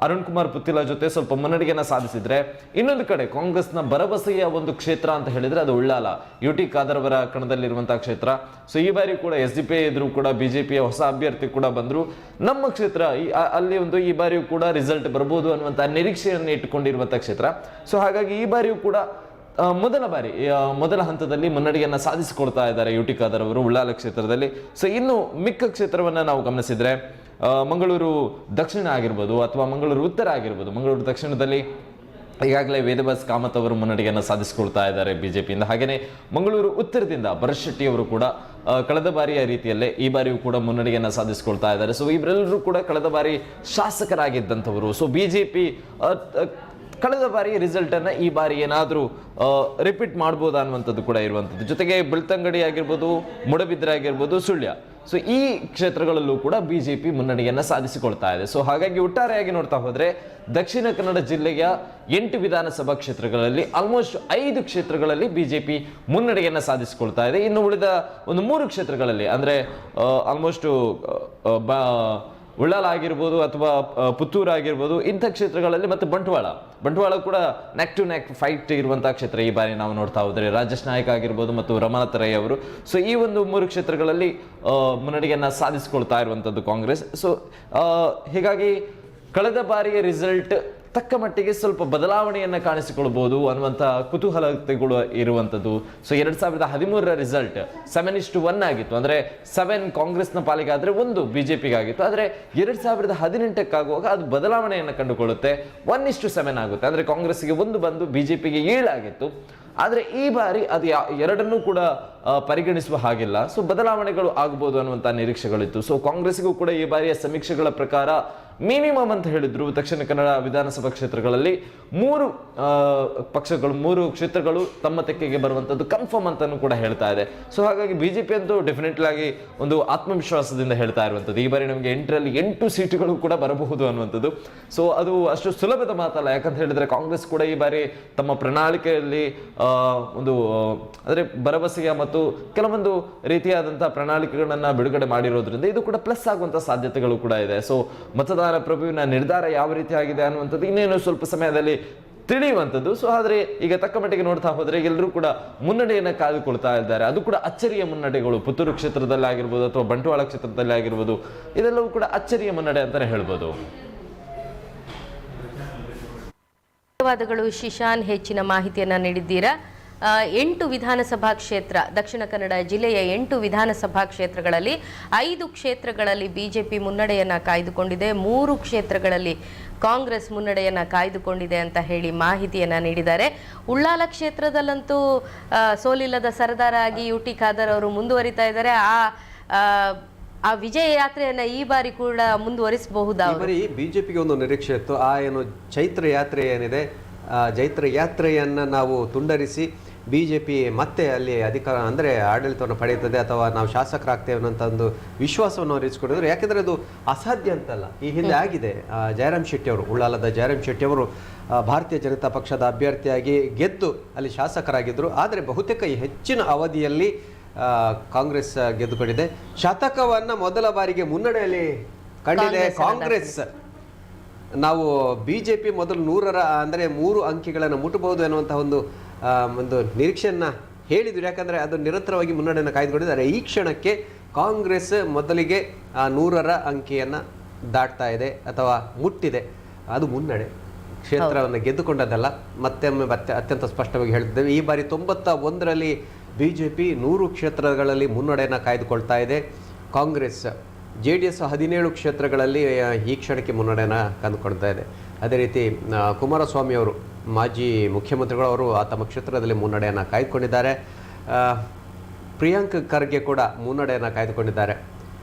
ಅರುಣ್ ಕುಮಾರ್ ಪುತ್ತಿಲ ಜೊತೆ ಸ್ವಲ್ಪ ಮುನ್ನಡೆಯನ್ನ ಸಾಧಿಸಿದ್ರೆ, ಇನ್ನೊಂದು ಕಡೆ ಕಾಂಗ್ರೆಸ್ನ ಭರವಸೆಯ ಒಂದು ಕ್ಷೇತ್ರ ಅಂತ ಹೇಳಿದ್ರೆ ಅದು ಉಳ್ಳಾಲ, UT ಖಾದರ್ ಅವರ ಕಣದಲ್ಲಿರುವಂತಹ ಕ್ಷೇತ್ರ. ಸೊ ಈ ಬಾರಿ ಕೂಡ SDPI ಎದುರು ಕೂಡ ಬಿಜೆಪಿಯ ಹೊಸ ಅಭ್ಯರ್ಥಿ ಕೂಡ ಬಂದ್ರು. ನಮ್ಮ ಕ್ಷೇತ್ರ ಅಲ್ಲಿ ಈ ಬಾರಿಯೂ ಕೂಡ ರಿಸಲ್ಟ್ ಬರ್ಬೋದು ಅನ್ನುವಂತಹ ನಿರೀಕ್ಷೆಯನ್ನು ಇಟ್ಟುಕೊಂಡಿರುವಂತಹ ಕ್ಷೇತ್ರ. ಸೊ ಹಾಗಾಗಿ ಈ ಬಾರಿಯೂ ಕೂಡ ಮೊದಲ ಹಂತದಲ್ಲಿ ಮುನ್ನಡೆಯನ್ನ ಸಾಧಿಸಿಕೊಡ್ತಾ ಇದ್ದಾರೆ UT ಖಾದರ್ ಅವರು ಉಳ್ಳಾಲ ಕ್ಷೇತ್ರದಲ್ಲಿ. ಸೊ ಇನ್ನು ಮಿಕ್ಕ ಕ್ಷೇತ್ರವನ್ನ ನಾವು ಗಮನಿಸಿದ್ರೆ ಮಂಗಳೂರು ದಕ್ಷಿಣ ಆಗಿರ್ಬೋದು ಅಥವಾ ಮಂಗಳೂರು ಉತ್ತರ ಆಗಿರ್ಬೋದು. ಮಂಗಳೂರು ದಕ್ಷಿಣದಲ್ಲಿ ಈಗಾಗಲೇ ವೇದವ್ಯಾಸ್ ಕಾಮತ್ ಅವರು ಮುನ್ನಡೆಯನ್ನು ಸಾಧಿಸಿಕೊಳ್ತಾ ಇದ್ದಾರೆ ಬಿಜೆಪಿಯಿಂದ. ಹಾಗೆಯೇ ಮಂಗಳೂರು ಉತ್ತರದಿಂದ ಭರತ್ ಶೆಟ್ಟಿ ಅವರು ಕೂಡ ಕಳೆದ ಬಾರಿಯ ರೀತಿಯಲ್ಲೇ ಈ ಬಾರಿಯೂ ಕೂಡ ಮುನ್ನಡೆಯನ್ನು ಸಾಧಿಸಿಕೊಳ್ತಾ ಇದ್ದಾರೆ. ಸೊ ಇವರೆಲ್ಲರೂ ಕೂಡ ಕಳೆದ ಬಾರಿ ಶಾಸಕರಾಗಿದ್ದಂಥವರು. ಸೊ ಬಿಜೆಪಿ ಕಳೆದ ಬಾರಿ ರಿಸಲ್ಟ್ ಅನ್ನ ಈ ಬಾರಿ ಏನಾದರೂ ರಿಪೀಟ್ ಮಾಡ್ಬೋದಾ ಅನ್ನುವಂಥದ್ದು ಕೂಡ ಇರುವಂಥದ್ದು. ಜೊತೆಗೆ ಬೆಳ್ತಂಗಡಿ ಆಗಿರ್ಬೋದು, ಮೂಡಬಿದ್ರೆ ಆಗಿರ್ಬೋದು, ಸುಳ್ಯ. ಸೊ ಈ ಕ್ಷೇತ್ರಗಳಲ್ಲೂ ಕೂಡ ಬಿಜೆಪಿ ಮುನ್ನಡೆಯನ್ನ ಸಾಧಿಸಿಕೊಳ್ತಾ ಇದೆ. ಸೊ ಹಾಗಾಗಿ ಒಟ್ಟಾರೆಯಾಗಿ ನೋಡ್ತಾ ಹೋದ್ರೆ ದಕ್ಷಿಣ ಕನ್ನಡ ಜಿಲ್ಲೆಯ 8 ವಿಧಾನಸಭಾ ಕ್ಷೇತ್ರಗಳಲ್ಲಿ ಆಲ್ಮೋಸ್ಟ್ 5 ಕ್ಷೇತ್ರಗಳಲ್ಲಿ ಬಿಜೆಪಿ ಮುನ್ನಡೆಯನ್ನ ಸಾಧಿಸಿಕೊಳ್ತಾ ಇದೆ. ಇನ್ನು ಉಳಿದ ಒಂದು 3 ಕ್ಷೇತ್ರಗಳಲ್ಲಿ ಅಂದ್ರೆ ಆಲ್ಮೋಸ್ಟ್ ಉಳ್ಳಾಲ ಆಗಿರ್ಬೋದು ಅಥವಾ ಪುತ್ತೂರು ಆಗಿರ್ಬೋದು, ಇಂಥ ಕ್ಷೇತ್ರಗಳಲ್ಲಿ ಮತ್ತೆ ಬಂಟ್ವಾಳ ಕೂಡ ನೆಕ್ ಟು ನೆಕ್ ಫೈಟ್ ಇರುವಂತಹ ಕ್ಷೇತ್ರ ಈ ಬಾರಿ ನಾವು ನೋಡ್ತಾ ಹೋದ್ರೆ ರಾಜೇಶ್ ನಾಯಕ್ ಆಗಿರ್ಬೋದು ಮತ್ತು ರಮಾನಾಥ ರೈ ಅವರು. ಸೊ ಈ ಒಂದು 3 ಕ್ಷೇತ್ರಗಳಲ್ಲಿ ಮುನ್ನಡೆಯನ್ನ ಸಾಧಿಸಿಕೊಳ್ತಾ ಇರುವಂತದ್ದು ಕಾಂಗ್ರೆಸ್. ಸೊ ಹೀಗಾಗಿ ಕಳೆದ ಬಾರಿಯ ರಿಸಲ್ಟ್ ತಕ್ಕ ಮಟ್ಟಿಗೆ ಸ್ವಲ್ಪ ಬದಲಾವಣೆಯನ್ನ ಕಾಣಿಸಿಕೊಳ್ಬಹುದು ಅನ್ನುವಂಥ ಕುತೂಹಲತೆಗಳು ಇರುವಂಥದ್ದು. ಸೊ 2013ರ ರಿಸಲ್ಟ್ 7:1 ಆಗಿತ್ತು. ಅಂದ್ರೆ 7 ಕಾಂಗ್ರೆಸ್ನ ಪಾಲಿಗೆ ಆದ್ರೆ 1 ಬಿಜೆಪಿಗಾಗಿತ್ತು. ಆದ್ರೆ 2018ಕ್ಕಾಗುವಾಗ ಅದು ಬದಲಾವಣೆಯನ್ನು ಕಂಡುಕೊಳ್ಳುತ್ತೆ, 1:7 ಆಗುತ್ತೆ. ಅಂದ್ರೆ ಕಾಂಗ್ರೆಸ್ಗೆ 1 ಬಂದು ಬಿಜೆಪಿಗೆ 7 ಆಗಿತ್ತು. ಆದ್ರೆ ಈ ಬಾರಿ ಅದು ಎರಡನ್ನೂ ಕೂಡ ಪರಿಗಣಿಸುವ ಹಾಗಿಲ್ಲ. ಸೊ ಬದಲಾವಣೆಗಳು ಆಗಬಹುದು ಅನ್ನುವಂಥ ನಿರೀಕ್ಷೆಗಳಿತ್ತು. ಸೊ ಕಾಂಗ್ರೆಸ್ಗೂ ಕೂಡ ಈ ಬಾರಿಯ ಸಮೀಕ್ಷೆಗಳ ಪ್ರಕಾರ ಮಿನಿಮಮ್ ಅಂತ ಹೇಳಿದ್ರು ದಕ್ಷಿಣ ಕನ್ನಡ ವಿಧಾನಸಭಾ ಕ್ಷೇತ್ರಗಳಲ್ಲಿ 3 ಕ್ಷೇತ್ರಗಳು ತಮ್ಮ ತೆಕ್ಕೆಗೆ ಬರುವಂತದ್ದು ಕನ್ಫರ್ಮ್ ಅಂತಾನು ಕೂಡ ಹೇಳ್ತಾ ಇದೆ. ಸೊ ಹಾಗಾಗಿ ಬಿಜೆಪಿ ಅಂತೂ ಡೆಫಿನೆಟ್ಲಿ ಆಗಿ ಒಂದು ಆತ್ಮವಿಶ್ವಾಸದಿಂದ ಹೇಳ್ತಾ ಇರುವಂತದ್ದು ಈ ಬಾರಿ ನಮಗೆ 8ರಲ್ಲಿ 8 ಸೀಟುಗಳು ಕೂಡ ಬರಬಹುದು ಅನ್ನುವಂಥದ್ದು. ಸೊ ಅದು ಅಷ್ಟು ಸುಲಭದ ಮಾತಲ್ಲ. ಯಾಕಂತ ಹೇಳಿದ್ರೆ ಕಾಂಗ್ರೆಸ್ ಕೂಡ ಈ ಬಾರಿ ತಮ್ಮ ಪ್ರಣಾಳಿಕೆಯಲ್ಲಿ ಅಂದ್ರೆ ಭರವಸೆಯ ಮತ್ತು ಕೆಲವೊಂದು ರೀತಿಯಾದಂತಹ ಪ್ರಣಾಳಿಕೆಗಳನ್ನ ಬಿಡುಗಡೆ ಮಾಡಿರೋದ್ರಿಂದ ಇದು ಕೂಡ ಪ್ಲಸ್ ಆಗುವಂತಹ ಸಾಧ್ಯತೆಗಳು ಕೂಡ ಇದೆ. ಸೊ ಮತದಾರ ಪ್ರಭುವಿನ ನಿರ್ಧಾರ ಯಾವ ರೀತಿ ಆಗಿದೆ ಅನ್ನುವಂಥದ್ದು ಇನ್ನೇನು ಸ್ವಲ್ಪ ಸಮಯದಲ್ಲಿ ತಿಳಿಯುವಂಥದ್ದು. ಸೊ ಆದ್ರೆ ಈಗ ತಕ್ಕ ಮಟ್ಟಿಗೆ ನೋಡ್ತಾ ಹೋದ್ರೆ ಎಲ್ಲರೂ ಕೂಡ ಮುನ್ನಡೆಯನ್ನ ಕಾಯ್ದುಕೊಳ್ತಾ ಇದ್ದಾರೆ. ಅದು ಕೂಡ ಅಚ್ಚರಿಯ ಮುನ್ನಡೆಗಳು ಪುತ್ತೂರು ಕ್ಷೇತ್ರದಲ್ಲಿ ಆಗಿರ್ಬೋದು ಅಥವಾ ಬಂಟ್ವಾಳ ಕ್ಷೇತ್ರದಲ್ಲಿ ಆಗಿರ್ಬೋದು, ಇದೆಲ್ಲವೂ ಕೂಡ ಅಚ್ಚರಿಯ ಮುನ್ನಡೆ ಅಂತಾನೆ ಹೇಳ್ಬೋದು. ಧನ್ಯವಾದಗಳು ಶಿಶಾನ್, ಹೆಚ್ಚಿನ ಮಾಹಿತಿಯನ್ನ ನೀಡಿದ್ದೀರಾ. 8 ವಿಧಾನಸಭಾ ಕ್ಷೇತ್ರ, ದಕ್ಷಿಣ ಕನ್ನಡ ಜಿಲ್ಲೆಯ 8 ವಿಧಾನಸಭಾ ಕ್ಷೇತ್ರಗಳಲ್ಲಿ 5 ಕ್ಷೇತ್ರಗಳಲ್ಲಿ ಬಿಜೆಪಿ ಮುನ್ನಡೆಯನ್ನ ಕಾಯ್ದುಕೊಂಡಿದೆ, 3 ಕ್ಷೇತ್ರಗಳಲ್ಲಿ ಕಾಂಗ್ರೆಸ್ ಮುನ್ನಡೆಯನ್ನ ಕಾಯ್ದುಕೊಂಡಿದೆ ಅಂತ ಹೇಳಿ ಮಾಹಿತಿಯನ್ನ ನೀಡಿದ್ದಾರೆ. ಉಳ್ಳಾಲ ಕ್ಷೇತ್ರದಲ್ಲಂತೂ ಸೋಲಿಲ್ಲದ ಸರದಾರ ಆಗಿ UT ಖಾದರ್ ಅವರು ಮುಂದುವರಿತಾ ಇದ್ದಾರೆ. ಆ ವಿಜಯ ಯಾತ್ರೆಯನ್ನ ಈ ಬಾರಿ ಕೂಡ ಮುಂದುವರಿಸಬಹುದಾ? ಈ ಬಾರಿ ಬಿಜೆಪಿಗೆ ಒಂದು ನಿರೀಕ್ಷೆ ಇತ್ತು. ಏನು ಚೈತ್ರ ಯಾತ್ರೆ ಏನಿದೆ, ಚೈತ್ರ ಯಾತ್ರೆಯನ್ನ ನಾವು ತುಂಡರಿಸಿ ಬಿಜೆಪಿ ಮತ್ತೆ ಅಲ್ಲಿ ಅಧಿಕಾರ ಅಂದರೆ ಆಡಳಿತವನ್ನು ಪಡೆಯುತ್ತದೆ ಅಥವಾ ನಾವು ಶಾಸಕರಾಗ್ತೇವೆ ಅನ್ನೋಂಥ ಒಂದು ವಿಶ್ವಾಸವನ್ನು ಅವರು ಇರಿಸಿಕೊಂಡಿದ್ರು. ಯಾಕೆಂದರೆ ಅದು ಅಸಾಧ್ಯ ಅಂತಲ್ಲ, ಈ ಹಿಂದೆ ಆಗಿದೆ. ಜಯರಾಮ್ ಶೆಟ್ಟಿ ಅವರು, ಉಳ್ಳಾಲದ ಜಯರಾಮ್ ಶೆಟ್ಟಿ ಅವರು ಭಾರತೀಯ ಜನತಾ ಪಕ್ಷದ ಅಭ್ಯರ್ಥಿಯಾಗಿ ಗೆದ್ದು ಅಲ್ಲಿ ಶಾಸಕರಾಗಿದ್ದರು. ಆದರೆ ಬಹುತೇಕ ಹೆಚ್ಚಿನ ಅವಧಿಯಲ್ಲಿ ಕಾಂಗ್ರೆಸ್ ಗೆದ್ದುಕೊಂಡಿದೆ. ಶತಕವನ್ನು ಮೊದಲ ಬಾರಿಗೆ ಮುನ್ನಡೆಯಲ್ಲಿ ಕಂಡಿದೆ ಕಾಂಗ್ರೆಸ್. ನಾವು ಬಿಜೆಪಿ ಮೊದಲು 100ರ ಅಂದರೆ 3 ಅಂಕಿಗಳನ್ನು ಮುಟ್ಟಬಹುದು ಎನ್ನುವಂತಹ ಒಂದು ಒಂದು ನಿರೀಕ್ಷೆಯನ್ನು ಹೇಳಿದ್ರು. ಯಾಕಂದರೆ ಅದು ನಿರಂತರವಾಗಿ ಮುನ್ನಡೆಯನ್ನು ಕಾಯ್ದುಕೊಂಡಿದ್ದಾರೆ. ಈ ಕ್ಷಣಕ್ಕೆ ಕಾಂಗ್ರೆಸ್ ಮೊದಲಿಗೆ 100ರ ಅಂಕಿಯನ್ನು ದಾಟ್ತಾ ಇದೆ ಅಥವಾ ಮುಟ್ಟಿದೆ. ಅದು ಮುನ್ನಡೆ, ಕ್ಷೇತ್ರವನ್ನು ಗೆದ್ದುಕೊಂಡದ್ದಲ್ಲ. ಮತ್ತೆ ಅತ್ಯಂತ ಸ್ಪಷ್ಟವಾಗಿ ಹೇಳ್ತಿದ್ದೇವೆ, ಈ ಬಾರಿ 91ರಲ್ಲಿ BJP 100 ಕ್ಷೇತ್ರಗಳಲ್ಲಿ ಮುನ್ನಡೆಯನ್ನು ಕಾಯ್ದುಕೊಳ್ತಾ ಇದೆ. ಕಾಂಗ್ರೆಸ್ JDS 17 ಕ್ಷೇತ್ರಗಳಲ್ಲಿ ಈ ಕ್ಷಣಕ್ಕೆ ಮುನ್ನಡೆಯನ್ನು ಕಂಡುಕೊಳ್ತಾ ಇದೆ. ಅದೇ ರೀತಿ ಕುಮಾರಸ್ವಾಮಿ ಅವರು, ಮಾಜಿ ಮುಖ್ಯಮಂತ್ರಿಗಳು, ಅವರು ತಮ್ಮ ಕ್ಷೇತ್ರದಲ್ಲಿ ಮುನ್ನಡೆಯನ್ನು ಕಾಯ್ದುಕೊಂಡಿದ್ದಾರೆ. ಪ್ರಿಯಾಂಕ್ ಖರ್ಗೆ ಕೂಡ ಮುನ್ನಡೆಯನ್ನು ಕಾಯ್ದುಕೊಂಡಿದ್ದಾರೆ.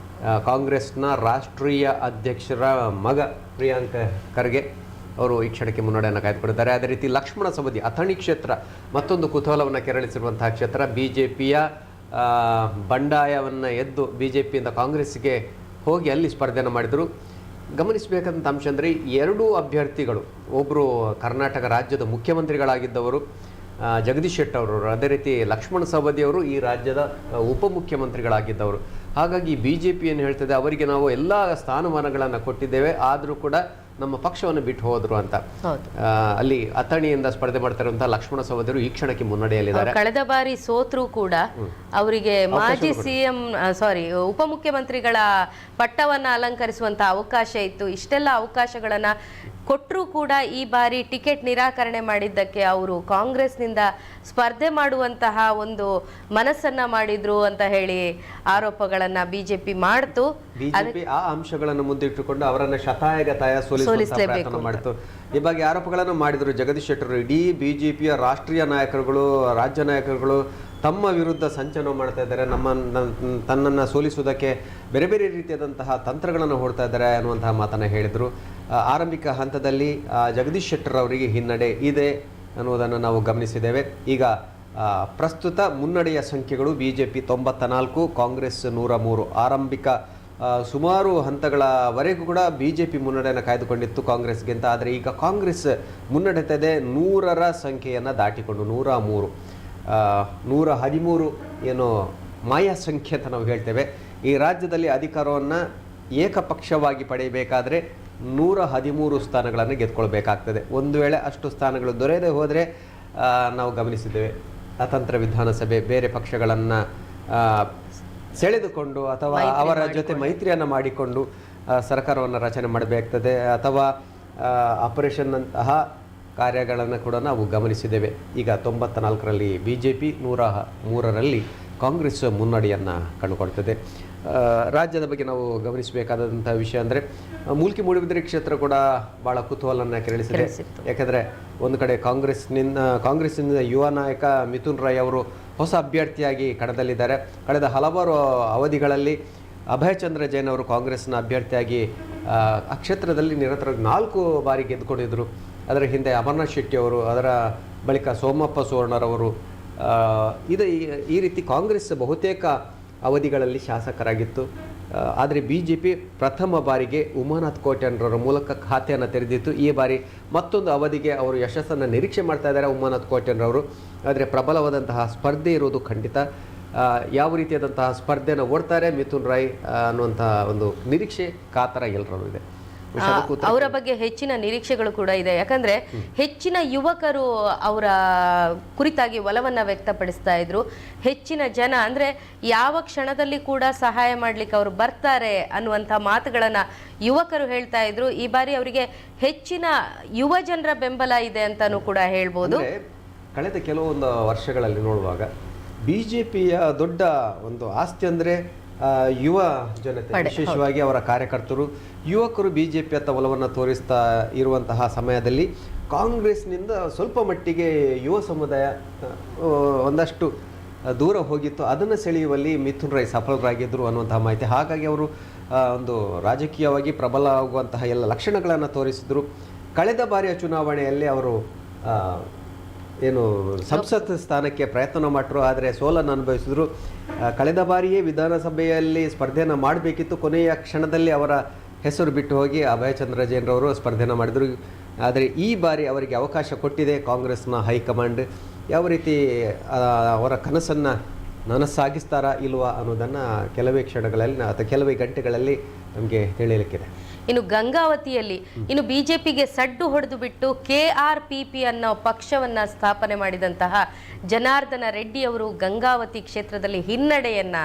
ಕಾಂಗ್ರೆಸ್ನ ರಾಷ್ಟ್ರೀಯ ಅಧ್ಯಕ್ಷರ ಮಗ ಪ್ರಿಯಾಂಕ್ ಖರ್ಗೆ ಅವರು ಈ ಕ್ಷಣಕ್ಕೆ ಮುನ್ನಡೆಯನ್ನು ಕಾಯ್ದುಕೊಂಡಿದ್ದಾರೆ. ಅದೇ ರೀತಿ ಲಕ್ಷ್ಮಣ ಸವದಿ ಅಥಣಿ ಕ್ಷೇತ್ರ ಮತ್ತೊಂದು ಕುತೂಹಲವನ್ನು ಕೆರಳಿಸಿರುವಂತಹ ಕ್ಷೇತ್ರ. BJPಯ ಬಂಡಾಯವನ್ನು ಎದ್ದು BJPಯಿಂದ ಕಾಂಗ್ರೆಸ್ಗೆ ಹೋಗಿ ಅಲ್ಲಿ ಸ್ಪರ್ಧೆಯನ್ನು ಮಾಡಿದರು. ಗಮನಿಸಬೇಕಾದಂಥ ಅಂಶ ಅಂದರೆ, ಎರಡೂ ಅಭ್ಯರ್ಥಿಗಳು, ಒಬ್ಬರು ಕರ್ನಾಟಕ ರಾಜ್ಯದ ಮುಖ್ಯಮಂತ್ರಿಗಳಾಗಿದ್ದವರು ಜಗದೀಶ್ ಶೆಟ್ಟರ್ ಅವರು, ಅದೇ ರೀತಿ ಲಕ್ಷ್ಮಣ ಸವದಿ ಅವರು ಈ ರಾಜ್ಯದ ಉಪಮುಖ್ಯಮಂತ್ರಿಗಳಾಗಿದ್ದವರು. ಹಾಗಾಗಿ BJP ಏನು ಹೇಳ್ತದೆ, ಅವರಿಗೆ ನಾವು ಎಲ್ಲ ಸ್ಥಾನಮಾನಗಳನ್ನು ಕೊಟ್ಟಿದ್ದೇವೆ, ಆದರೂ ಕೂಡ ನಮ್ಮ ಪಕ್ಷವನ್ನು ಬಿಟ್ಟು ಹೋದ್ರು ಅಂತ. ಅಲ್ಲಿ ಅಥಣಿಯಿಂದ ಸ್ಪರ್ಧೆ ಮಾಡ್ತಿರುವಂತಹ ಲಕ್ಷ್ಮಣ ಸವದಿಯರು ಈ ಕ್ಷಣಕ್ಕೆ ಮುನ್ನಡೆಯಲ್ಲಿದ್ದಾರೆ. ಕಳೆದ ಬಾರಿ ಸೋತ್ರು ಕೂಡ ಅವರಿಗೆ ಮಾಜಿ CM ಉಪಮುಖ್ಯಮಂತ್ರಿಗಳ ಪಟ್ಟವನ್ನ ಅಲಂಕರಿಸುವಂತ ಅವಕಾಶ ಇತ್ತು. ಇಷ್ಟೆಲ್ಲ ಅವಕಾಶಗಳನ್ನ ಕೊಟ್ಟರೂ ಕೂಡ ಈ ಬಾರಿ ಟಿಕೆಟ್ ನಿರಾಕರಣೆ ಮಾಡಿದ್ದಕ್ಕೆ ಅವರು ಕಾಂಗ್ರೆಸ್ನಿಂದ ಸ್ಪರ್ಧೆ ಮಾಡುವಂತಹ ಒಂದು ಮನಸ್ಸನ್ನ ಮಾಡಿದ್ರು ಅಂತ ಹೇಳಿ ಆರೋಪಗಳನ್ನ BJP ಮಾಡ್ತು. BJP ಆ ಅಂಶಗಳನ್ನು ಮುಂದಿಟ್ಟುಕೊಂಡು ಅವರನ್ನ ಶತಾಯಗತಾಯ ಸೋಲಿಸಲೇಬೇಕು ಮಾಡಿತು. ಈ ಬಗ್ಗೆ ಆರೋಪಗಳನ್ನು ಮಾಡಿದರು ಜಗದೀಶ್ ಶೆಟ್ಟರ್. ಇಡೀ BJPಯ ರಾಷ್ಟ್ರೀಯ ನಾಯಕರುಗಳು, ರಾಜ್ಯ ನಾಯಕರುಗಳು ತಮ್ಮ ವಿರುದ್ಧ ಸಂಚಲನ ಮಾಡ್ತಾ ಇದ್ದಾರೆ, ತನ್ನನ್ನು ಸೋಲಿಸುವುದಕ್ಕೆ ಬೇರೆ ಬೇರೆ ರೀತಿಯಾದಂತಹ ತಂತ್ರಗಳನ್ನು ಹೊಡ್ತಾ ಇದ್ದಾರೆ ಅನ್ನುವಂತಹ ಮಾತನ್ನು ಹೇಳಿದರು. ಆರಂಭಿಕ ಹಂತದಲ್ಲಿ ಜಗದೀಶ್ ಶೆಟ್ಟರ್ ಅವರಿಗೆ ಹಿನ್ನಡೆ ಇದೆ ಅನ್ನುವುದನ್ನು ನಾವು ಗಮನಿಸಿದ್ದೇವೆ. ಈಗ ಪ್ರಸ್ತುತ ಮುನ್ನಡೆಯ ಸಂಖ್ಯೆಗಳು BJP 94, ಕಾಂಗ್ರೆಸ್ 103. ಆರಂಭಿಕ ಸುಮಾರು ಹಂತಗಳವರೆಗೂ ಕೂಡ BJP ಮುನ್ನಡೆಯನ್ನು ಕಾಯ್ದುಕೊಂಡಿತ್ತು ಕಾಂಗ್ರೆಸ್ಗಿಂತ. ಆದರೆ ಈಗ ಕಾಂಗ್ರೆಸ್ ಮುನ್ನಡೆತಾ ಇದೆ 100ರ ಸಂಖ್ಯೆಯನ್ನು ದಾಟಿಕೊಂಡು 103, 113 ಏನು ಮಾಯಾ ಸಂಖ್ಯೆ ಅಂತ ನಾವು ಹೇಳ್ತೇವೆ. ಈ ರಾಜ್ಯದಲ್ಲಿ ಅಧಿಕಾರವನ್ನು ಏಕಪಕ್ಷವಾಗಿ ಪಡೆಯಬೇಕಾದ್ರೆ 113 ಸ್ಥಾನಗಳನ್ನು ಗೆದ್ಕೊಳ್ಬೇಕಾಗ್ತದೆ. ಒಂದು ವೇಳೆ ಅಷ್ಟು ಸ್ಥಾನಗಳು ದೊರೆಯದೆ ಹೋದರೆ ನಾವು ಗಮನಿಸಿದ್ದೇವೆ, ಅತಂತ್ರ ವಿಧಾನಸಭೆ ಬೇರೆ ಪಕ್ಷಗಳನ್ನು ಸೆಳೆದುಕೊಂಡು ಅಥವಾ ಅವರ ಜೊತೆ ಮೈತ್ರಿಯನ್ನು ಮಾಡಿಕೊಂಡು ಸರ್ಕಾರವನ್ನು ರಚನೆ ಮಾಡಬೇಕಾಗ್ತದೆ, ಅಥವಾ ಆಪರೇಷನ್ ಅಂತಹ ಕಾರ್ಯಗಳನ್ನು ಕೂಡ ನಾವು ಗಮನಿಸಿದ್ದೇವೆ. ಈಗ 94ರಲ್ಲಿ BJP, 103ರಲ್ಲಿ ಕಾಂಗ್ರೆಸ್ ಮುನ್ನಡೆಯನ್ನು ಕಂಡುಕೊಳ್ತದೆ. ರಾಜ್ಯದ ಬಗ್ಗೆ ನಾವು ಗಮನಿಸಬೇಕಾದಂಥ ವಿಷಯ ಅಂದರೆ, ಮೂಲ್ಕಿ ಮೂಡುಬಿದಿರೆ ಕ್ಷೇತ್ರ ಕೂಡ ಭಾಳ ಕುತೂಹಲವನ್ನು ಕೆರಳಿಸಿದೆ. ಯಾಕೆಂದರೆ ಒಂದು ಕಡೆ ಕಾಂಗ್ರೆಸ್ಸಿನ ಯುವ ನಾಯಕ ಮಿಥುನ್ ರೈ ಅವರು ಹೊಸ ಅಭ್ಯರ್ಥಿಯಾಗಿ ಕಣದಲ್ಲಿದ್ದಾರೆ. ಕಳೆದ ಹಲವಾರು ಅವಧಿಗಳಲ್ಲಿ ಅಭಯಚಂದ್ರ ಜೈನ್ ಅವರು ಕಾಂಗ್ರೆಸ್ನ ಅಭ್ಯರ್ಥಿಯಾಗಿ ಆ ಕ್ಷೇತ್ರದಲ್ಲಿ ನಿರಂತರವಾಗಿ 4 ಬಾರಿ ಗೆದ್ದುಕೊಂಡಿದ್ದರು. ಅದರ ಹಿಂದೆ ಅಮರ್ನಾಥ್ ಶೆಟ್ಟಿ ಅವರು, ಅದರ ಬಳಿಕ ಸೋಮಪ್ಪ ಸುವರ್ಣರವರು. ಈ ರೀತಿ ಕಾಂಗ್ರೆಸ್ ಬಹುತೇಕ ಅವಧಿಗಳಲ್ಲಿ ಶಾಸಕರಾಗಿತ್ತು. ಆದರೆ BJP ಪ್ರಥಮ ಬಾರಿಗೆ ಉಮಾನಾಥ್ ಕೋಟ್ಯಾನ್ರವರ ಮೂಲಕ ಖಾತೆಯನ್ನು ತೆರೆದಿತ್ತು. ಈ ಬಾರಿ ಮತ್ತೊಂದು ಅವಧಿಗೆ ಅವರು ಯಶಸ್ಸನ್ನು ನಿರೀಕ್ಷೆ ಮಾಡ್ತಾ ಇದ್ದಾರೆ ಉಮಾನಾಥ್ ಕೋಟ್ಯಾನ್ರವರು. ಆದರೆ ಪ್ರಬಲವಾದಂತಹ ಸ್ಪರ್ಧೆ ಇರುವುದು ಖಂಡಿತ. ಯಾವ ರೀತಿಯಾದಂತಹ ಸ್ಪರ್ಧೆಯನ್ನು ಓಡ್ತಾರೆ ಮಿಥುನ್ ರೈ ಅನ್ನುವಂತಹ ಒಂದು ನಿರೀಕ್ಷೆ, ಕಾತರ ಎಲ್ಲರಲ್ಲೂ ಇದೆ. ಅವರ ಬಗ್ಗೆ ಹೆಚ್ಚಿನ ನಿರೀಕ್ಷೆಗಳು ಕೂಡ ಇದೆ. ಯಾಕಂದ್ರೆ ಹೆಚ್ಚಿನ ಯುವಕರು ಅವರ ಕುರಿತಾಗಿ ಒಲವನ್ನ ವ್ಯಕ್ತಪಡಿಸ್ತಾ ಇದ್ರು. ಹೆಚ್ಚಿನ ಜನ ಅಂದ್ರೆ ಯಾವ ಕ್ಷಣದಲ್ಲಿ ಕೂಡ ಸಹಾಯ ಮಾಡ್ಲಿಕ್ಕೆ ಅವರು ಬರ್ತಾರೆ ಅನ್ನುವಂಥ ಮಾತುಗಳನ್ನ ಯುವಕರು ಹೇಳ್ತಾ ಇದ್ರು. ಈ ಬಾರಿ ಅವರಿಗೆ ಹೆಚ್ಚಿನ ಯುವ ಜನರ ಬೆಂಬಲ ಇದೆ ಅಂತಾನೂ ಕೂಡ ಹೇಳ್ಬೋದು. ಕಳೆದ ಕೆಲವೊಂದು ವರ್ಷಗಳಲ್ಲಿ ನೋಡುವಾಗ BJPಯ ದೊಡ್ಡ ಒಂದು ಆಸ್ತಿ ಅಂದರೆ ಯುವ ಜನತೆ, ವಿಶೇಷವಾಗಿ ಅವರ ಕಾರ್ಯಕರ್ತರು, ಯುವಕರು BJP ಅತ್ತ ಒಲವನ್ನು ತೋರಿಸ್ತಾ ಇರುವಂತಹ ಸಮಯದಲ್ಲಿ ಕಾಂಗ್ರೆಸ್ನಿಂದ ಸ್ವಲ್ಪ ಮಟ್ಟಿಗೆ ಯುವ ಸಮುದಾಯ ಒಂದಷ್ಟು ದೂರ ಹೋಗಿತ್ತು. ಅದನ್ನು ಸೆಳೆಯುವಲ್ಲಿ ಮಿಥುನ್ ರೈ ಸಫಲರಾಗಿದ್ದರು ಅನ್ನುವಂತಹ ಮಾಹಿತಿ. ಹಾಗಾಗಿ ಅವರು ಒಂದು ರಾಜಕೀಯವಾಗಿ ಪ್ರಬಲ ಆಗುವಂತಹ ಎಲ್ಲ ಲಕ್ಷಣಗಳನ್ನು ತೋರಿಸಿದರು. ಕಳೆದ ಬಾರಿಯ ಚುನಾವಣೆಯಲ್ಲಿ ಅವರು ಏನು ಸಂಸತ್ ಸ್ಥಾನಕ್ಕೆ ಪ್ರಯತ್ನ ಮಾಡಿದ್ರು, ಆದರೆ ಸೋಲನ್ನು ಅನುಭವಿಸಿದ್ರು. ಕಳೆದ ಬಾರಿಯೇ ವಿಧಾನಸಭೆಯಲ್ಲಿ ಸ್ಪರ್ಧೆಯನ್ನು ಮಾಡಬೇಕಿತ್ತು. ಕೊನೆಯ ಕ್ಷಣದಲ್ಲಿ ಅವರ ಹೆಸರು ಬಿಟ್ಟು ಹೋಗಿ ಅಭಯಚಂದ್ರ ಜೈನ್ರವರು ಸ್ಪರ್ಧೆಯನ್ನು ಮಾಡಿದರು. ಆದರೆ ಈ ಬಾರಿ ಅವರಿಗೆ ಅವಕಾಶ ಕೊಟ್ಟಿದೆ ಕಾಂಗ್ರೆಸ್ನ ಹೈಕಮಾಂಡ್. ಯಾವ ರೀತಿ ಅವರ ಕನಸನ್ನು ನನಸಾಗಿಸ್ತಾರಾ ಇಲ್ವಾ ಅನ್ನೋದನ್ನು ಕೆಲವೇ ಕ್ಷಣಗಳಲ್ಲಿ ಅಥವಾ ಕೆಲವೇ ಗಂಟೆಗಳಲ್ಲಿ ನಮಗೆ ತಿಳಿಯಲಿಕ್ಕಿದೆ. ಇನ್ನು ಗಂಗಾವತಿಯಲ್ಲಿ ಇನ್ನು ಬಿಜೆಪಿಗೆ ಸಡ್ಡು ಹೊಡೆದು ಬಿಟ್ಟು KRPP ಅನ್ನೋ ಪಕ್ಷವನ್ನ ಸ್ಥಾಪನೆ ಮಾಡಿದಂತಹ ಜನಾರ್ದನ ರೆಡ್ಡಿ ಅವರು ಗಂಗಾವತಿ ಕ್ಷೇತ್ರದಲ್ಲಿ ಹಿನ್ನಡೆಯನ್ನ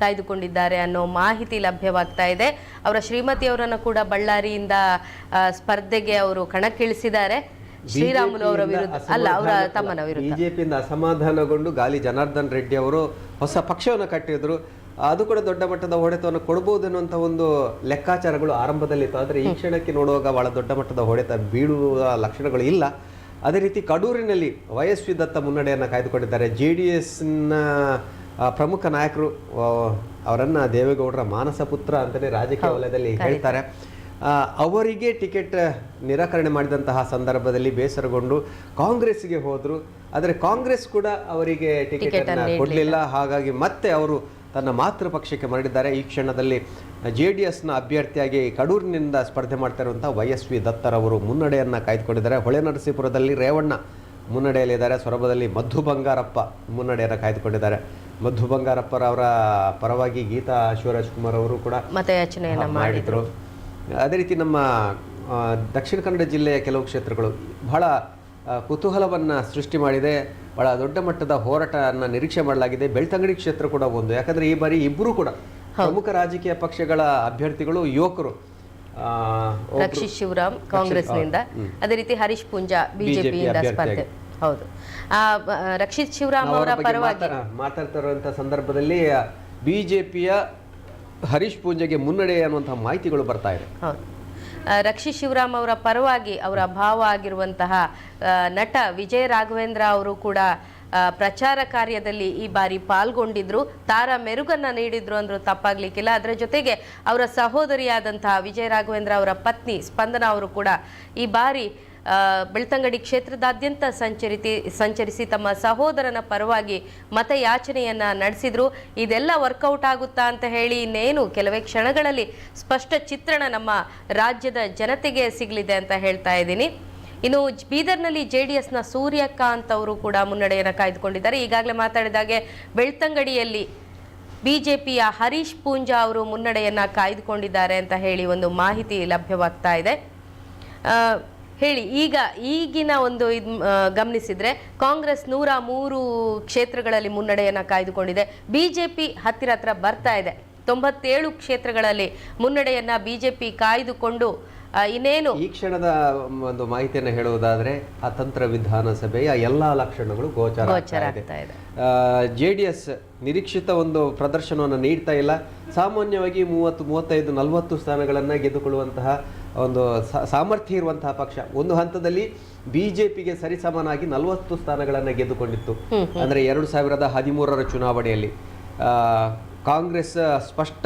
ಕಾಯ್ದುಕೊಂಡಿದ್ದಾರೆ ಅನ್ನೋ ಮಾಹಿತಿ ಲಭ್ಯವಾಗ್ತಾ ಇದೆ. ಅವರ ಶ್ರೀಮತಿಯವರನ್ನು ಕೂಡ ಬಳ್ಳಾರಿಯಿಂದ ಸ್ಪರ್ಧೆಗೆ ಅವರು ಕಣಕ್ಕಿಳಿಸಿದ್ದಾರೆ. ಶ್ರೀರಾಮುಲು ಅವರ ವಿರುದ್ಧ ಅಲ್ಲ, ಅವರ ತಮ್ಮನ ವಿರುದ್ಧ. ಬಿಜೆಪಿಯಿಂದ ಅಸಮಾಧಾನಗೊಂಡು ಗಾಲಿ ಜನಾರ್ದನ್ ರೆಡ್ಡಿ ಅವರು ಹೊಸ ಪಕ್ಷವನ್ನು ಕಟ್ಟಿದ್ರು. ಅದು ಕೂಡ ದೊಡ್ಡ ಮಟ್ಟದ ಹೊಡೆತವನ್ನು ಕೊಡಬಹುದು ಅನ್ನುವಂಥ ಒಂದು ಲೆಕ್ಕಾಚಾರಗಳು ಆರಂಭದಲ್ಲಿತ್ತು. ಆದರೆ ಈ ಕ್ಷಣಕ್ಕೆ ನೋಡುವಾಗ ಬಹಳ ದೊಡ್ಡ ಮಟ್ಟದ ಹೊಡೆತ ಬೀಳುವ ಲಕ್ಷಣಗಳು ಇಲ್ಲ. ಅದೇ ರೀತಿ ಕಡೂರಿನಲ್ಲಿ YSV ದತ್ತ ಮುನ್ನಡೆಯನ್ನು ಕಾಯ್ದುಕೊಂಡಿದ್ದಾರೆ. JDSನ ಪ್ರಮುಖ ನಾಯಕರು ಅವರನ್ನ ದೇವೇಗೌಡರ ಮಾನಸ ಪುತ್ರ ಅಂತಲೇ ರಾಜಕೀಯ ವಲಯದಲ್ಲಿ ಹೇಳ್ತಾರೆ. ಅವರಿಗೆ ಟಿಕೆಟ್ ನಿರಾಕರಣೆ ಮಾಡಿದಂತಹ ಸಂದರ್ಭದಲ್ಲಿ ಬೇಸರಗೊಂಡು ಕಾಂಗ್ರೆಸ್ಗೆ ಹೋದರು. ಆದರೆ ಕಾಂಗ್ರೆಸ್ ಕೂಡ ಅವರಿಗೆ ಟಿಕೆಟ್ ಕೊಡಲಿಲ್ಲ. ಹಾಗಾಗಿ ಮತ್ತೆ ಅವರು ತನ್ನ ಮಾತೃ ಪಕ್ಷಕ್ಕೆ ಮರಳಿದ್ದಾರೆ. ಈ ಕ್ಷಣದಲ್ಲಿ JDSನ ಅಭ್ಯರ್ಥಿಯಾಗಿ ಕಡೂರಿನಿಂದ ಸ್ಪರ್ಧೆ ಮಾಡ್ತಾ ಇರುವಂಥ YSV ದತ್ತರವರು ಮುನ್ನಡೆಯನ್ನು ಕಾಯ್ದುಕೊಂಡಿದ್ದಾರೆ. ಹೊಳೆನರಸೀಪುರದಲ್ಲಿ ರೇವಣ್ಣ ಮುನ್ನಡೆಯಲ್ಲಿದ್ದಾರೆ. ಸೊರಬದಲ್ಲಿ ಮಧು ಬಂಗಾರಪ್ಪ ಮುನ್ನಡೆಯನ್ನು ಕಾಯ್ದುಕೊಂಡಿದ್ದಾರೆ. ಮಧು ಬಂಗಾರಪ್ಪರವರ ಪರವಾಗಿ ಗೀತಾ ಶಿವರಾಜ್ಕುಮಾರ್ ಅವರು ಕೂಡ ಮತಯಾಚನೆಯನ್ನು ಮಾಡಿದರು. ಅದೇ ರೀತಿ ನಮ್ಮ ದಕ್ಷಿಣ ಕನ್ನಡ ಜಿಲ್ಲೆಯ ಕೆಲವು ಕ್ಷೇತ್ರಗಳು ಬಹಳ ಕುತೂಹಲವನ್ನು ಸೃಷ್ಟಿ ಮಾಡಿದೆ. ಬಹಳ ದೊಡ್ಡ ಮಟ್ಟದ ಹೋರಾಟವನ್ನು ನಿರೀಕ್ಷೆ ಮಾಡಲಾಗಿದೆ. ಬೆಳ್ತಂಗಡಿ ಕ್ಷೇತ್ರ ಕೂಡ ಒಂದು. ಯಾಕಂದರೆ ಈ ಬಾರಿ ಇಬ್ಬರು ಕೂಡ ಪ್ರಮುಖ ರಾಜಕೀಯ ಪಕ್ಷಗಳ ಅಭ್ಯರ್ಥಿಗಳು ಯುವಕರು. ರಕ್ಷಿತ್ ಶಿವರಾಮ್ ಕಾಂಗ್ರೆಸ್ನಿಂದ, ಅದೇ ರೀತಿ ಹರೀಶ್ ಪೂಂಜಾ ಬಿಜೆಪಿಯಿಂದ ಸ್ಪರ್ಧೆ. ಹೌದು, ರಕ್ಷಿತ್ ಶಿವರಾಮ್ ಅವರ ಪರವಾಗಿ ಮಾತಾಡ್ತಾ ಇರುವಂಥ ಸಂದರ್ಭದಲ್ಲಿ ಬಿಜೆಪಿಯ ಹರೀಶ್ ಪೂಂಜೆಗೆ ಮುನ್ನಡೆ ಅನ್ನುವಂತಹ ಮಾಹಿತಿಗಳು ಬರ್ತಾ ಇದೆ. ಹೌದು, ರಕ್ಷಿತ್ ಶಿವರಾಮ್ ಅವರ ಪರವಾಗಿ ಅವರ ಭಾವ ಆಗಿರುವಂತಹ ನಟ ವಿಜಯ ರಾಘವೇಂದ್ರ ಅವರು ಕೂಡ ಪ್ರಚಾರ ಕಾರ್ಯದಲ್ಲಿ ಈ ಬಾರಿ ಪಾಲ್ಗೊಂಡಿದ್ರು. ತಾರಾ ಮೆರುಗನ್ನ ನೀಡಿದ್ರು ಅಂದ್ರೂ ತಪ್ಪಾಗ್ಲಿಕ್ಕಿಲ್ಲ. ಅದರ ಜೊತೆಗೆ ಅವರ ಸಹೋದರಿಯಾದಂತಹ ವಿಜಯ ರಾಘವೇಂದ್ರ ಅವರ ಪತ್ನಿ ಸ್ಪಂದನಾ ಅವರು ಕೂಡ ಈ ಬಾರಿ ಬೆಳ್ತಂಗಡಿ ಕ್ಷೇತ್ರದಾದ್ಯಂತ ಸಂಚರಿಸಿ ತಮ್ಮ ಸಹೋದರನ ಪರವಾಗಿ ಮತಯಾಚನೆಯನ್ನ ನಡೆಸಿದ್ರು. ಇದೆಲ್ಲ ವರ್ಕೌಟ್ ಆಗುತ್ತಾ ಅಂತ ಹೇಳಿ ಇನ್ನೇನು ಕೆಲವೇ ಕ್ಷಣಗಳಲ್ಲಿ ಸ್ಪಷ್ಟ ಚಿತ್ರಣ ನಮ್ಮ ರಾಜ್ಯದ ಜನತೆಗೆ ಸಿಗಲಿದೆ ಅಂತ ಹೇಳ್ತಾ ಇದ್ದೀನಿ. ಇನ್ನು ಬೀದರ್ನಲ್ಲಿ JDSನ ಸೂರ್ಯಕಾಂತ್ ಅವರು ಕೂಡ ಮುನ್ನಡೆಯನ್ನು ಕಾಯ್ದುಕೊಂಡಿದ್ದಾರೆ. ಈಗಾಗಲೇ ಮಾತಾಡಿದಾಗೆ ಬೆಳ್ತಂಗಡಿಯಲ್ಲಿ ಬಿಜೆಪಿಯ ಹರೀಶ್ ಪೂಂಜಾ ಅವರು ಮುನ್ನಡೆಯನ್ನು ಕಾಯ್ದುಕೊಂಡಿದ್ದಾರೆ ಅಂತ ಹೇಳಿ ಒಂದು ಮಾಹಿತಿ ಲಭ್ಯವಾಗ್ತಾ ಇದೆ. ಹೇಳಿ, ಈಗಿನ ಒಂದು ಗಮನಿಸಿದ್ರೆ ಕಾಂಗ್ರೆಸ್ 103 ಕ್ಷೇತ್ರಗಳಲ್ಲಿ ಮುನ್ನಡೆಯನ್ನು ಕಾಯ್ದುಕೊಂಡಿದೆ. ಬಿಜೆಪಿ ಹತ್ತಿರ ಬರ್ತಾ ಇದೆ. 97 ಕ್ಷೇತ್ರಗಳಲ್ಲಿ ಮುನ್ನಡೆಯನ್ನ ಬಿಜೆಪಿ ಕಾಯ್ದುಕೊಂಡು ಇನ್ನೇನು ಈ ಕ್ಷಣದ ಒಂದು ಮಾಹಿತಿಯನ್ನು ಹೇಳುವುದಾದ್ರೆ ಅತಂತ್ರ ವಿಧಾನಸಭೆಯ ಎಲ್ಲಾ ಲಕ್ಷಣಗಳು ಗೋಚರ ಆಗ್ತಾ ಇದೆ. JDS ನಿರೀಕ್ಷಿತ ಒಂದು ಪ್ರದರ್ಶನವನ್ನು ನೀಡ್ತಾ ಇಲ್ಲ. ಸಾಮಾನ್ಯವಾಗಿ 30, 35, 40 ಸ್ಥಾನಗಳನ್ನು ಗೆದ್ದುಕೊಳ್ಳುವಂತಹ ಒಂದು ಸಾಮರ್ಥ್ಯ ಇರುವಂತಹ ಪಕ್ಷ. ಒಂದು ಹಂತದಲ್ಲಿ ಬಿಜೆಪಿಗೆ ಸರಿಸಮನಾಗಿ 40 ಸ್ಥಾನಗಳನ್ನು ಗೆದ್ದುಕೊಂಡಿತ್ತು. ಅಂದ್ರೆ 2013ರ ಚುನಾವಣೆಯಲ್ಲಿ ಕಾಂಗ್ರೆಸ್ ಸ್ಪಷ್ಟ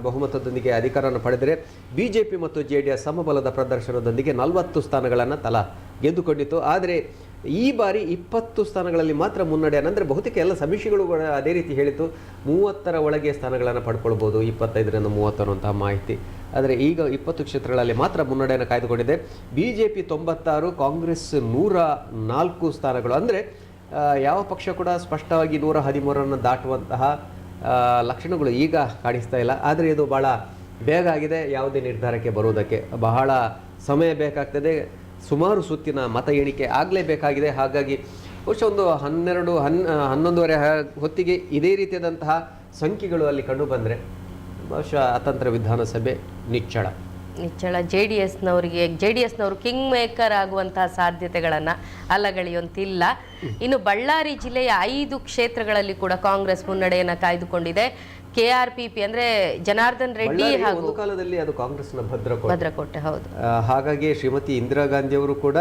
ಬಹುಮತದೊಂದಿಗೆ ಅಧಿಕಾರವನ್ನು ಪಡೆದರೆ ಬಿಜೆಪಿ ಮತ್ತು JDS ಸಮಬಲದ ಪ್ರದರ್ಶನದೊಂದಿಗೆ 40 ಸ್ಥಾನಗಳನ್ನು ತಲಾ ಗೆದ್ದುಕೊಂಡಿತ್ತು. ಆದರೆ ಈ ಬಾರಿ 20 ಸ್ಥಾನಗಳಲ್ಲಿ ಮಾತ್ರ ಮುನ್ನಡೆ. ಅಂದರೆ ಬಹುತೇಕ ಎಲ್ಲ ಸಮೀಕ್ಷೆಗಳು ಅದೇ ರೀತಿ ಹೇಳಿತ್ತು, 30ರ ಒಳಗೆ ಸ್ಥಾನಗಳನ್ನು ಪಡ್ಕೊಳ್ಬೋದು, 25ರಿಂದ 30 ಅನ್ನುವಂತಹ ಮಾಹಿತಿ. ಆದರೆ ಈಗ 20 ಕ್ಷೇತ್ರಗಳಲ್ಲಿ ಮಾತ್ರ ಮುನ್ನಡೆಯನ್ನು ಕಾಯ್ದುಕೊಂಡಿದೆ. ಬಿಜೆಪಿ 96, ಕಾಂಗ್ರೆಸ್ 104 ಸ್ಥಾನಗಳು. ಅಂದರೆ ಯಾವ ಪಕ್ಷ ಕೂಡ ಸ್ಪಷ್ಟವಾಗಿ 113ರನ್ನು ದಾಟುವಂತಹ ಲಕ್ಷಣಗಳು ಈಗ ಕಾಣಿಸ್ತಾ ಇಲ್ಲ. ಆದರೆ ಇದು ಬಹಳ ಬೇಗ ಆಗಿದೆ. ಯಾವುದೇ ನಿರ್ಧಾರಕ್ಕೆ ಬರುವುದಕ್ಕೆ ಬಹಳ ಸಮಯ ಬೇಕಾಗ್ತದೆ. ಸುಮಾರು ಸುತ್ತಿನ ಮತ ಎಣಿಕೆ ಆಗಲೇಬೇಕಾಗಿದೆ. ಹಾಗಾಗಿ ಬಹುಶಃ ಒಂದು 11:30 ಹೊತ್ತಿಗೆ ಇದೇ ರೀತಿಯಾದಂತಹ ಸಂಖ್ಯೆಗಳು ಅಲ್ಲಿ ಕಂಡು ಬಂದರೆ ಬಹುಶಃ ಅತಂತ್ರ ವಿಧಾನಸಭೆ ನಿಚ್ಚಳ JDSನವರು ಕಿಂಗ್ ಮೇಕರ್ ಆಗುವಂತಹ ಸಾಧ್ಯತೆಗಳನ್ನು ಅಲ್ಲಗಳೆಯುವಂತಿಲ್ಲ. ಇನ್ನು ಬಳ್ಳಾರಿ ಜಿಲ್ಲೆಯ 5 ಕ್ಷೇತ್ರಗಳಲ್ಲಿ ಕೂಡ ಕಾಂಗ್ರೆಸ್ ಮುನ್ನಡೆಯನ್ನು ಕಾಯ್ದುಕೊಂಡಿದೆ. KRPP ಅಂದ್ರೆ ಜನಾರ್ದನ್ ರೆಡ್ಡಿ ಹಾಗೂ ಕಾಲದಲ್ಲಿ ಅದು ಕಾಂಗ್ರೆಸ್ನ ಭದ್ರಕೋಟೆ. ಹೌದು, ಹಾಗಾಗಿ ಶ್ರೀಮತಿ ಇಂದಿರಾ ಗಾಂಧಿ ಅವರು ಕೂಡ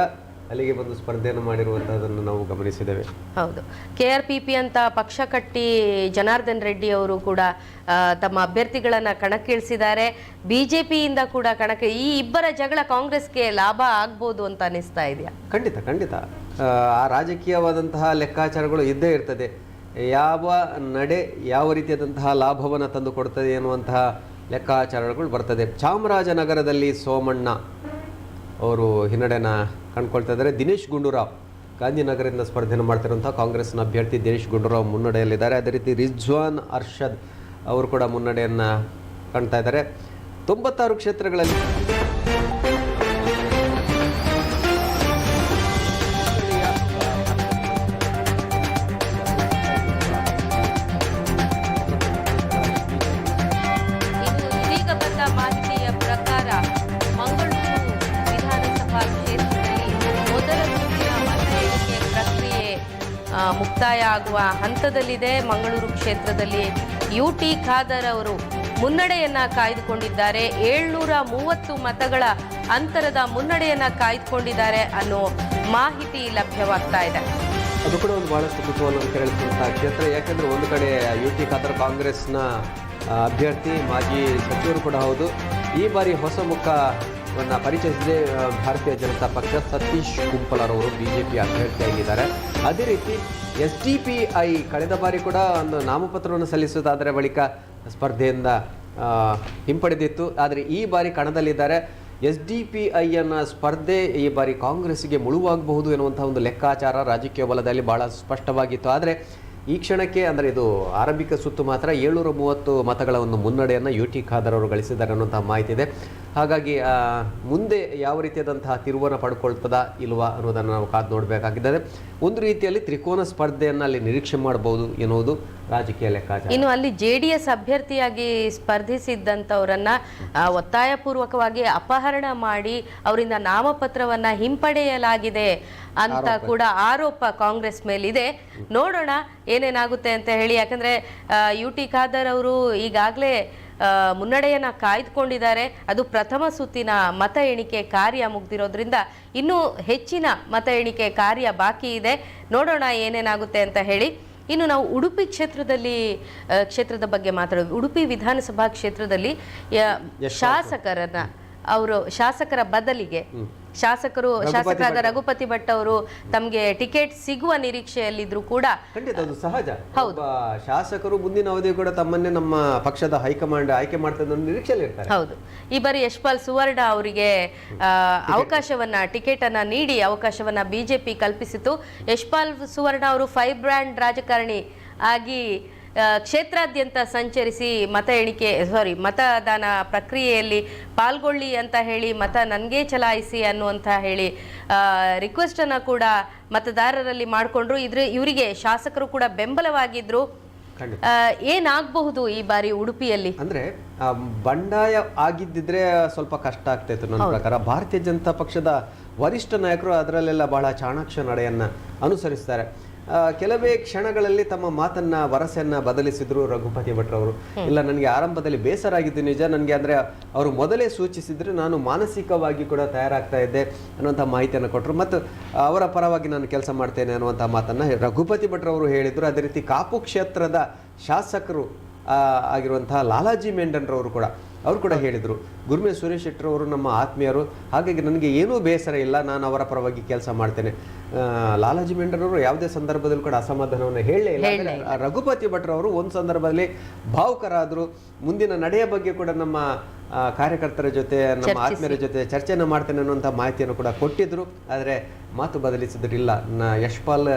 ಅಲ್ಲಿಗೆ ಬಂದು ಸ್ಪರ್ಧೆಯನ್ನು ಮಾಡಿರುವಂತಹದನ್ನು ನಾವು ಗಮನಿಸಿದ್ದೇವೆ. ಹೌದು, KRPP ಅಂತ ಪಕ್ಷ ಕಟ್ಟಿ ಜನಾರ್ದನ್ ರೆಡ್ಡಿ ಅವರು ಕೂಡ ತಮ್ಮ ಅಭ್ಯರ್ಥಿಗಳನ್ನ ಕಣಕ್ಕಿಳಿಸಿದ್ದಾರೆ. ಬಿಜೆಪಿಯಿಂದ ಕೂಡ ಈ ಇಬ್ಬರ ಜಗಳ ಕಾಂಗ್ರೆಸ್ಗೆ ಲಾಭ ಆಗ್ಬೋದು ಅಂತ ಅನಿಸ್ತಾ ಇದೆಯಾ? ಖಂಡಿತ ಆ ರಾಜಕೀಯವಾದಂತಹ ಲೆಕ್ಕಾಚಾರಗಳು ಇದ್ದೇ ಇರ್ತದೆ. ಯಾವ ನಡೆ ಯಾವ ರೀತಿಯಾದಂತಹ ಲಾಭವನ್ನು ತಂದು ಕೊಡ್ತದೆ ಎನ್ನುವಂತಹ ಲೆಕ್ಕಾಚಾರಗಳು ಬರ್ತದೆ. ಚಾಮರಾಜನಗರದಲ್ಲಿ ಸೋಮಣ್ಣ ಅವರು ಹಿನ್ನಡೆನ ಕಂಡುಕೊಳ್ತಾ ಇದ್ದಾರೆ. ದಿನೇಶ್ ಗುಂಡೂರಾವ್ ಗಾಂಧಿನಗರದಿಂದ ಸ್ಪರ್ಧೆಯನ್ನು ಮಾಡ್ತಿರುವಂಥ ಕಾಂಗ್ರೆಸ್ನ ಅಭ್ಯರ್ಥಿ ದಿನೇಶ್ ಗುಂಡೂರಾವ್ ಮುನ್ನಡೆಯಲ್ಲಿದ್ದಾರೆ. ಅದೇ ರೀತಿ ರಿಜ್ವಾನ್ ಅರ್ಷದ್ ಅವರು ಕೂಡ ಮುನ್ನಡೆಯನ್ನು ಕಾಣ್ತಾ ಇದ್ದಾರೆ. 96 ಕ್ಷೇತ್ರಗಳಲ್ಲಿ ಇನ್ನು ಇದೀಗ ಬಂದ ಮಾಹಿತಿಯ ಪ್ರಕಾರ ಮಂಗಳೂರು ವಿಧಾನಸಭಾ ಕ್ಷೇತ್ರದಲ್ಲಿ ಮೊದಲ ಸುತ್ತಿನ ಮತ ಎಣಿಕೆ ಪ್ರಕ್ರಿಯೆ ಮುಕ್ತಾಯ ಆಗುವ ಹಂತದಲ್ಲಿದೆ. ಮಂಗಳೂರು ಕ್ಷೇತ್ರದಲ್ಲಿ ಯುಟಿ ಖಾದರ್ ಅವರು ಮುನ್ನಡೆಯನ್ನ ಕಾಯ್ದುಕೊಂಡಿದ್ದಾರೆ. 730 ಮತಗಳ ಅಂತರದ ಮುನ್ನಡೆಯನ್ನ ಕಾಯ್ದುಕೊಂಡಿದ್ದಾರೆ ಅನ್ನೋ ಮಾಹಿತಿ ಲಭ್ಯವಾಗ್ತಾ ಇದೆ. ಅದು ಕೂಡ ಒಂದು ಬಹಳಷ್ಟು ಕುತೂಹಲವನ್ನು ಕೆರಳಿಸುವಂತಹ ಕ್ಷೇತ್ರ. ಯಾಕೆಂದರೆ ಒಂದು ಕಡೆ ಯುಟಿ ಖಾದರ್ ಕಾಂಗ್ರೆಸ್ನ ಅಭ್ಯರ್ಥಿ, ಮಾಜಿ ಸಚಿವರು ಕೂಡ ಹೌದು. ಈ ಬಾರಿ ಹೊಸ ಮುಖವನ್ನು ಪರಿಚಯಿಸಿದೆ ಭಾರತೀಯ ಜನತಾ ಪಕ್ಷ. ಸತೀಶ್ ಕುಂಪಲರವರು BJP ಅಭ್ಯರ್ಥಿಯಾಗಿದ್ದಾರೆ. ಅದೇ ರೀತಿ SDPI ಕಳೆದ ಬಾರಿ ಕೂಡ ಒಂದು ನಾಮಪತ್ರವನ್ನು ಸಲ್ಲಿಸುವುದಾದರೆ ಬಳಿಕ ಸ್ಪರ್ಧೆಯಿಂದ ಹಿಂಪಡೆದಿತ್ತು. ಆದರೆ ಈ ಬಾರಿ ಕಣದಲ್ಲಿದ್ದಾರೆ. SDPIನ ಸ್ಪರ್ಧೆ ಈ ಬಾರಿ ಕಾಂಗ್ರೆಸ್ಗೆ ಮುಳುವಾಗಬಹುದು ಎನ್ನುವಂಥ ಒಂದು ಲೆಕ್ಕಾಚಾರ ರಾಜಕೀಯ ವಲಯದಲ್ಲಿ ಬಹಳ ಸ್ಪಷ್ಟವಾಗಿತ್ತು. ಆದರೆ ಈ ಕ್ಷಣಕ್ಕೆ ಅಂದರೆ ಇದು ಆರಂಭಿಕ ಸುತ್ತು ಮಾತ್ರ 730 ಮತಗಳ ಒಂದು ಮುನ್ನಡೆಯನ್ನು ಯುಟಿ ಖಾದರ್ ಅವರು ಗಳಿಸಿದ್ದಾರೆ ಅನ್ನುವಂಥ ಮಾಹಿತಿ ಇದೆ. ಹಾಗಾಗಿ ಮುಂದೆ ಯಾವ ರೀತಿಯಾದಂತಹ ತಿರುವನ್ನು ಪಡ್ಕೊಳ್ತದಾ ಇಲ್ವಾ ಅನ್ನೋದನ್ನು ನಾವು ಕಾದು ನೋಡಬೇಕಾಗಿದ್ದಾರೆ. ಒಂದು ರೀತಿಯಲ್ಲಿ ತ್ರಿಕೋನ ಸ್ಪರ್ಧೆಯನ್ನು ಅಲ್ಲಿ ನಿರೀಕ್ಷೆ ಮಾಡಬಹುದು ಎನ್ನುವುದು ರಾಜಕೀಯ ಲೆಕ್ಕಾಚಾರ. ಇನ್ನು ಅಲ್ಲಿ JDS ಅಭ್ಯರ್ಥಿಯಾಗಿ ಸ್ಪರ್ಧಿಸಿದ್ದಂಥವರನ್ನ ಒತ್ತಾಯಪೂರ್ವಕವಾಗಿ ಅಪಹರಣ ಮಾಡಿ ಅವರಿಂದ ನಾಮಪತ್ರವನ್ನ ಹಿಂಪಡೆಯಲಾಗಿದೆ ಅಂತ ಕೂಡ ಆರೋಪ ಕಾಂಗ್ರೆಸ್ ಮೇಲಿದೆ. ನೋಡೋಣ ಏನೇನಾಗುತ್ತೆ ಅಂತ ಹೇಳಿ. ಯಾಕಂದ್ರೆ ಯುಟಿ ಖಾದರ್ ಅವರು ಈಗಾಗಲೇ ಮುನ್ನಡೆಯನ್ನ ಕಾಯ್ದುಕೊಂಡಿದ್ದಾರೆ. ಅದು ಪ್ರಥಮ ಸುತ್ತಿನ ಮತ ಎಣಿಕೆ ಕಾರ್ಯ ಮುಗ್ದಿರೋದ್ರಿಂದ ಇನ್ನೂ ಹೆಚ್ಚಿನ ಮತ ಎಣಿಕೆ ಕಾರ್ಯ ಬಾಕಿ ಇದೆ. ನೋಡೋಣ ಏನೇನಾಗುತ್ತೆ ಅಂತ ಹೇಳಿ. ಇನ್ನು ನಾವು ಉಡುಪಿ ಕ್ಷೇತ್ರದ ಬಗ್ಗೆ ಮಾತಾಡೋದು. ಉಡುಪಿ ವಿಧಾನಸಭಾ ಕ್ಷೇತ್ರದಲ್ಲಿ ಶಾಸಕರ ಬದಲಿಗೆ ಶಾಸಕರಾದ ರಘುಪತಿ ಭಟ್ ಅವರು ತಮಗೆ ಟಿಕೆಟ್ ಸಿಗುವ ನಿರೀಕ್ಷೆಯಲ್ಲಿದ್ರು ಕೂಡ ಖಂಡಿತ ಅದು ಸಹಜ. ಒಬ್ಬ ಶಾಸಕರು ಮುಂದಿನ ಅವಧಿ ಕೂಡ ತಮ್ಮನ್ನೇ ನಮ್ಮ ಪಕ್ಷದ ಹೈಕಮಾಂಡ್ ಆಯ್ಕೆ ಮಾಡ್ತದೆ ಅನ್ನೋ ನಿರೀಕ್ಷೆಯಲ್ಲಿ ಇರ್ತಾರೆ. ಹೌದು. ಈ ಬಾರಿ ಯಶ್ಪಾಲ್ ಸುವರ್ಣ ಅವರಿಗೆ ಟಿಕೆಟ್ ಅನ್ನ ನೀಡಿ ಅವಕಾಶವನ್ನ ಬಿಜೆಪಿ ಕಲ್ಪಿಸಿತು. ಯಶ್ಪಾಲ್ ಸುವರ್ಣ ಅವರು 5 ಬ್ರ್ಯಾಂಡ್ ರಾಜಕಾರಣಿ ಆಗಿ ಕ್ಷೇತ್ರಾದ್ಯಂತ ಸಂಚರಿಸಿ ಮತದಾನ ಪ್ರಕ್ರಿಯೆಯಲ್ಲಿ ಪಾಲ್ಗೊಳ್ಳಿ ಅಂತ ಹೇಳಿ ಮತ ನನಗೆ ಚಲಾಯಿಸಿ ಅನ್ನುವಂತ ಹೇಳಿ ರಿಕ್ವೆಸ್ಟ್ ಅನ್ನ ಕೂಡ ಮತದಾರರಲ್ಲಿ ಮಾಡಿಕೊಂಡ್ರು. ಇವರಿಗೆ ಶಾಸಕರು ಕೂಡ ಬೆಂಬಲವಾಗಿದ್ರು. ಏನಾಗಬಹುದು ಈ ಬಾರಿ ಉಡುಪಿಯಲ್ಲಿ ಅಂದ್ರೆ ಬಂಡಾಯ ಆಗಿದ್ದಿದ್ರೆ ಸ್ವಲ್ಪ ಕಷ್ಟ ಆಗ್ತಾ ಇತ್ತು ನನ್ನ ಪ್ರಕಾರ. ಭಾರತೀಯ ಜನತಾ ಪಕ್ಷದ ವರಿಷ್ಠ ನಾಯಕರು ಅದರಲ್ಲೆಲ್ಲ ಬಹಳ ಚಾಣಾಕ್ಷ ನಡೆಯನ್ನ ಅನುಸರಿಸ್ತಾರೆ. ಕೆಲವೇ ಕ್ಷಣಗಳಲ್ಲಿ ತಮ್ಮ ಮಾತನ್ನ ವರಸೆಯನ್ನ ಬದಲಿಸಿದ್ರು ರಘುಪತಿ ಭಟ್ರವರು. ಇಲ್ಲ, ನನಗೆ ಆರಂಭದಲ್ಲಿ ಬೇಸರ ಆಗಿದ್ದು ನಿಜ. ನನಗೆ ಅಂದ್ರೆ ಅವರು ಮೊದಲೇ ಸೂಚಿಸಿದ್ರೆ ನಾನು ಮಾನಸಿಕವಾಗಿ ಕೂಡ ತಯಾರಾಗ್ತಾ ಇದ್ದೆ ಅನ್ನುವಂಥ ಮಾಹಿತಿಯನ್ನು ಕೊಟ್ಟರು. ಮತ್ತು ಅವರ ಪರವಾಗಿ ನಾನು ಕೆಲಸ ಮಾಡ್ತೇನೆ ಅನ್ನುವಂಥ ಮಾತನ್ನ ರಘುಪತಿ ಭಟ್ರವರು ಹೇಳಿದರು. ಅದೇ ರೀತಿ ಕಾಪು ಕ್ಷೇತ್ರದ ಶಾಸಕರು ಆಗಿರುವಂತಹ ಲಾಲಾಜಿ ಮೆಂಡನ್ರವರು ಕೂಡ ಹೇಳಿದರು. ಗುರುಮೆ ಸುರೇಶ್ ಶೆಟ್ಟರವರು ನಮ್ಮ ಆತ್ಮೀಯರು, ಹಾಗಾಗಿ ನನಗೆ ಏನೂ ಬೇಸರ ಇಲ್ಲ, ನಾನು ಅವರ ಪರವಾಗಿ ಕೆಲಸ ಮಾಡ್ತೇನೆ. ಲಾಲಾಜಿ ಮೆಂಡನವರು ಯಾವುದೇ ಸಂದರ್ಭದಲ್ಲಿ ಕೂಡ ಅಸಮಾಧಾನವನ್ನು ಹೇಳಲೇ ಇಲ್ಲ. ರಘುಪತಿ ಭಟ್ರವರು ಒಂದು ಸಂದರ್ಭದಲ್ಲಿ ಭಾವುಕರಾದರು. ಮುಂದಿನ ನಡೆಯ ಬಗ್ಗೆ ಕೂಡ ನಮ್ಮ ಕಾರ್ಯಕರ್ತರ ಜೊತೆ, ನಮ್ಮ ಆತ್ಮೀಯರ ಜೊತೆ ಚರ್ಚೆಯನ್ನು ಮಾಡ್ತೇನೆ ಅನ್ನುವಂಥ ಮಾಹಿತಿಯನ್ನು ಕೂಡ ಕೊಟ್ಟಿದ್ರು. ಆದರೆ ಮಾತು ಬದಲಿಸಿದ್ರಿಲ್ಲ. ಯಶ್ಪಾಲ್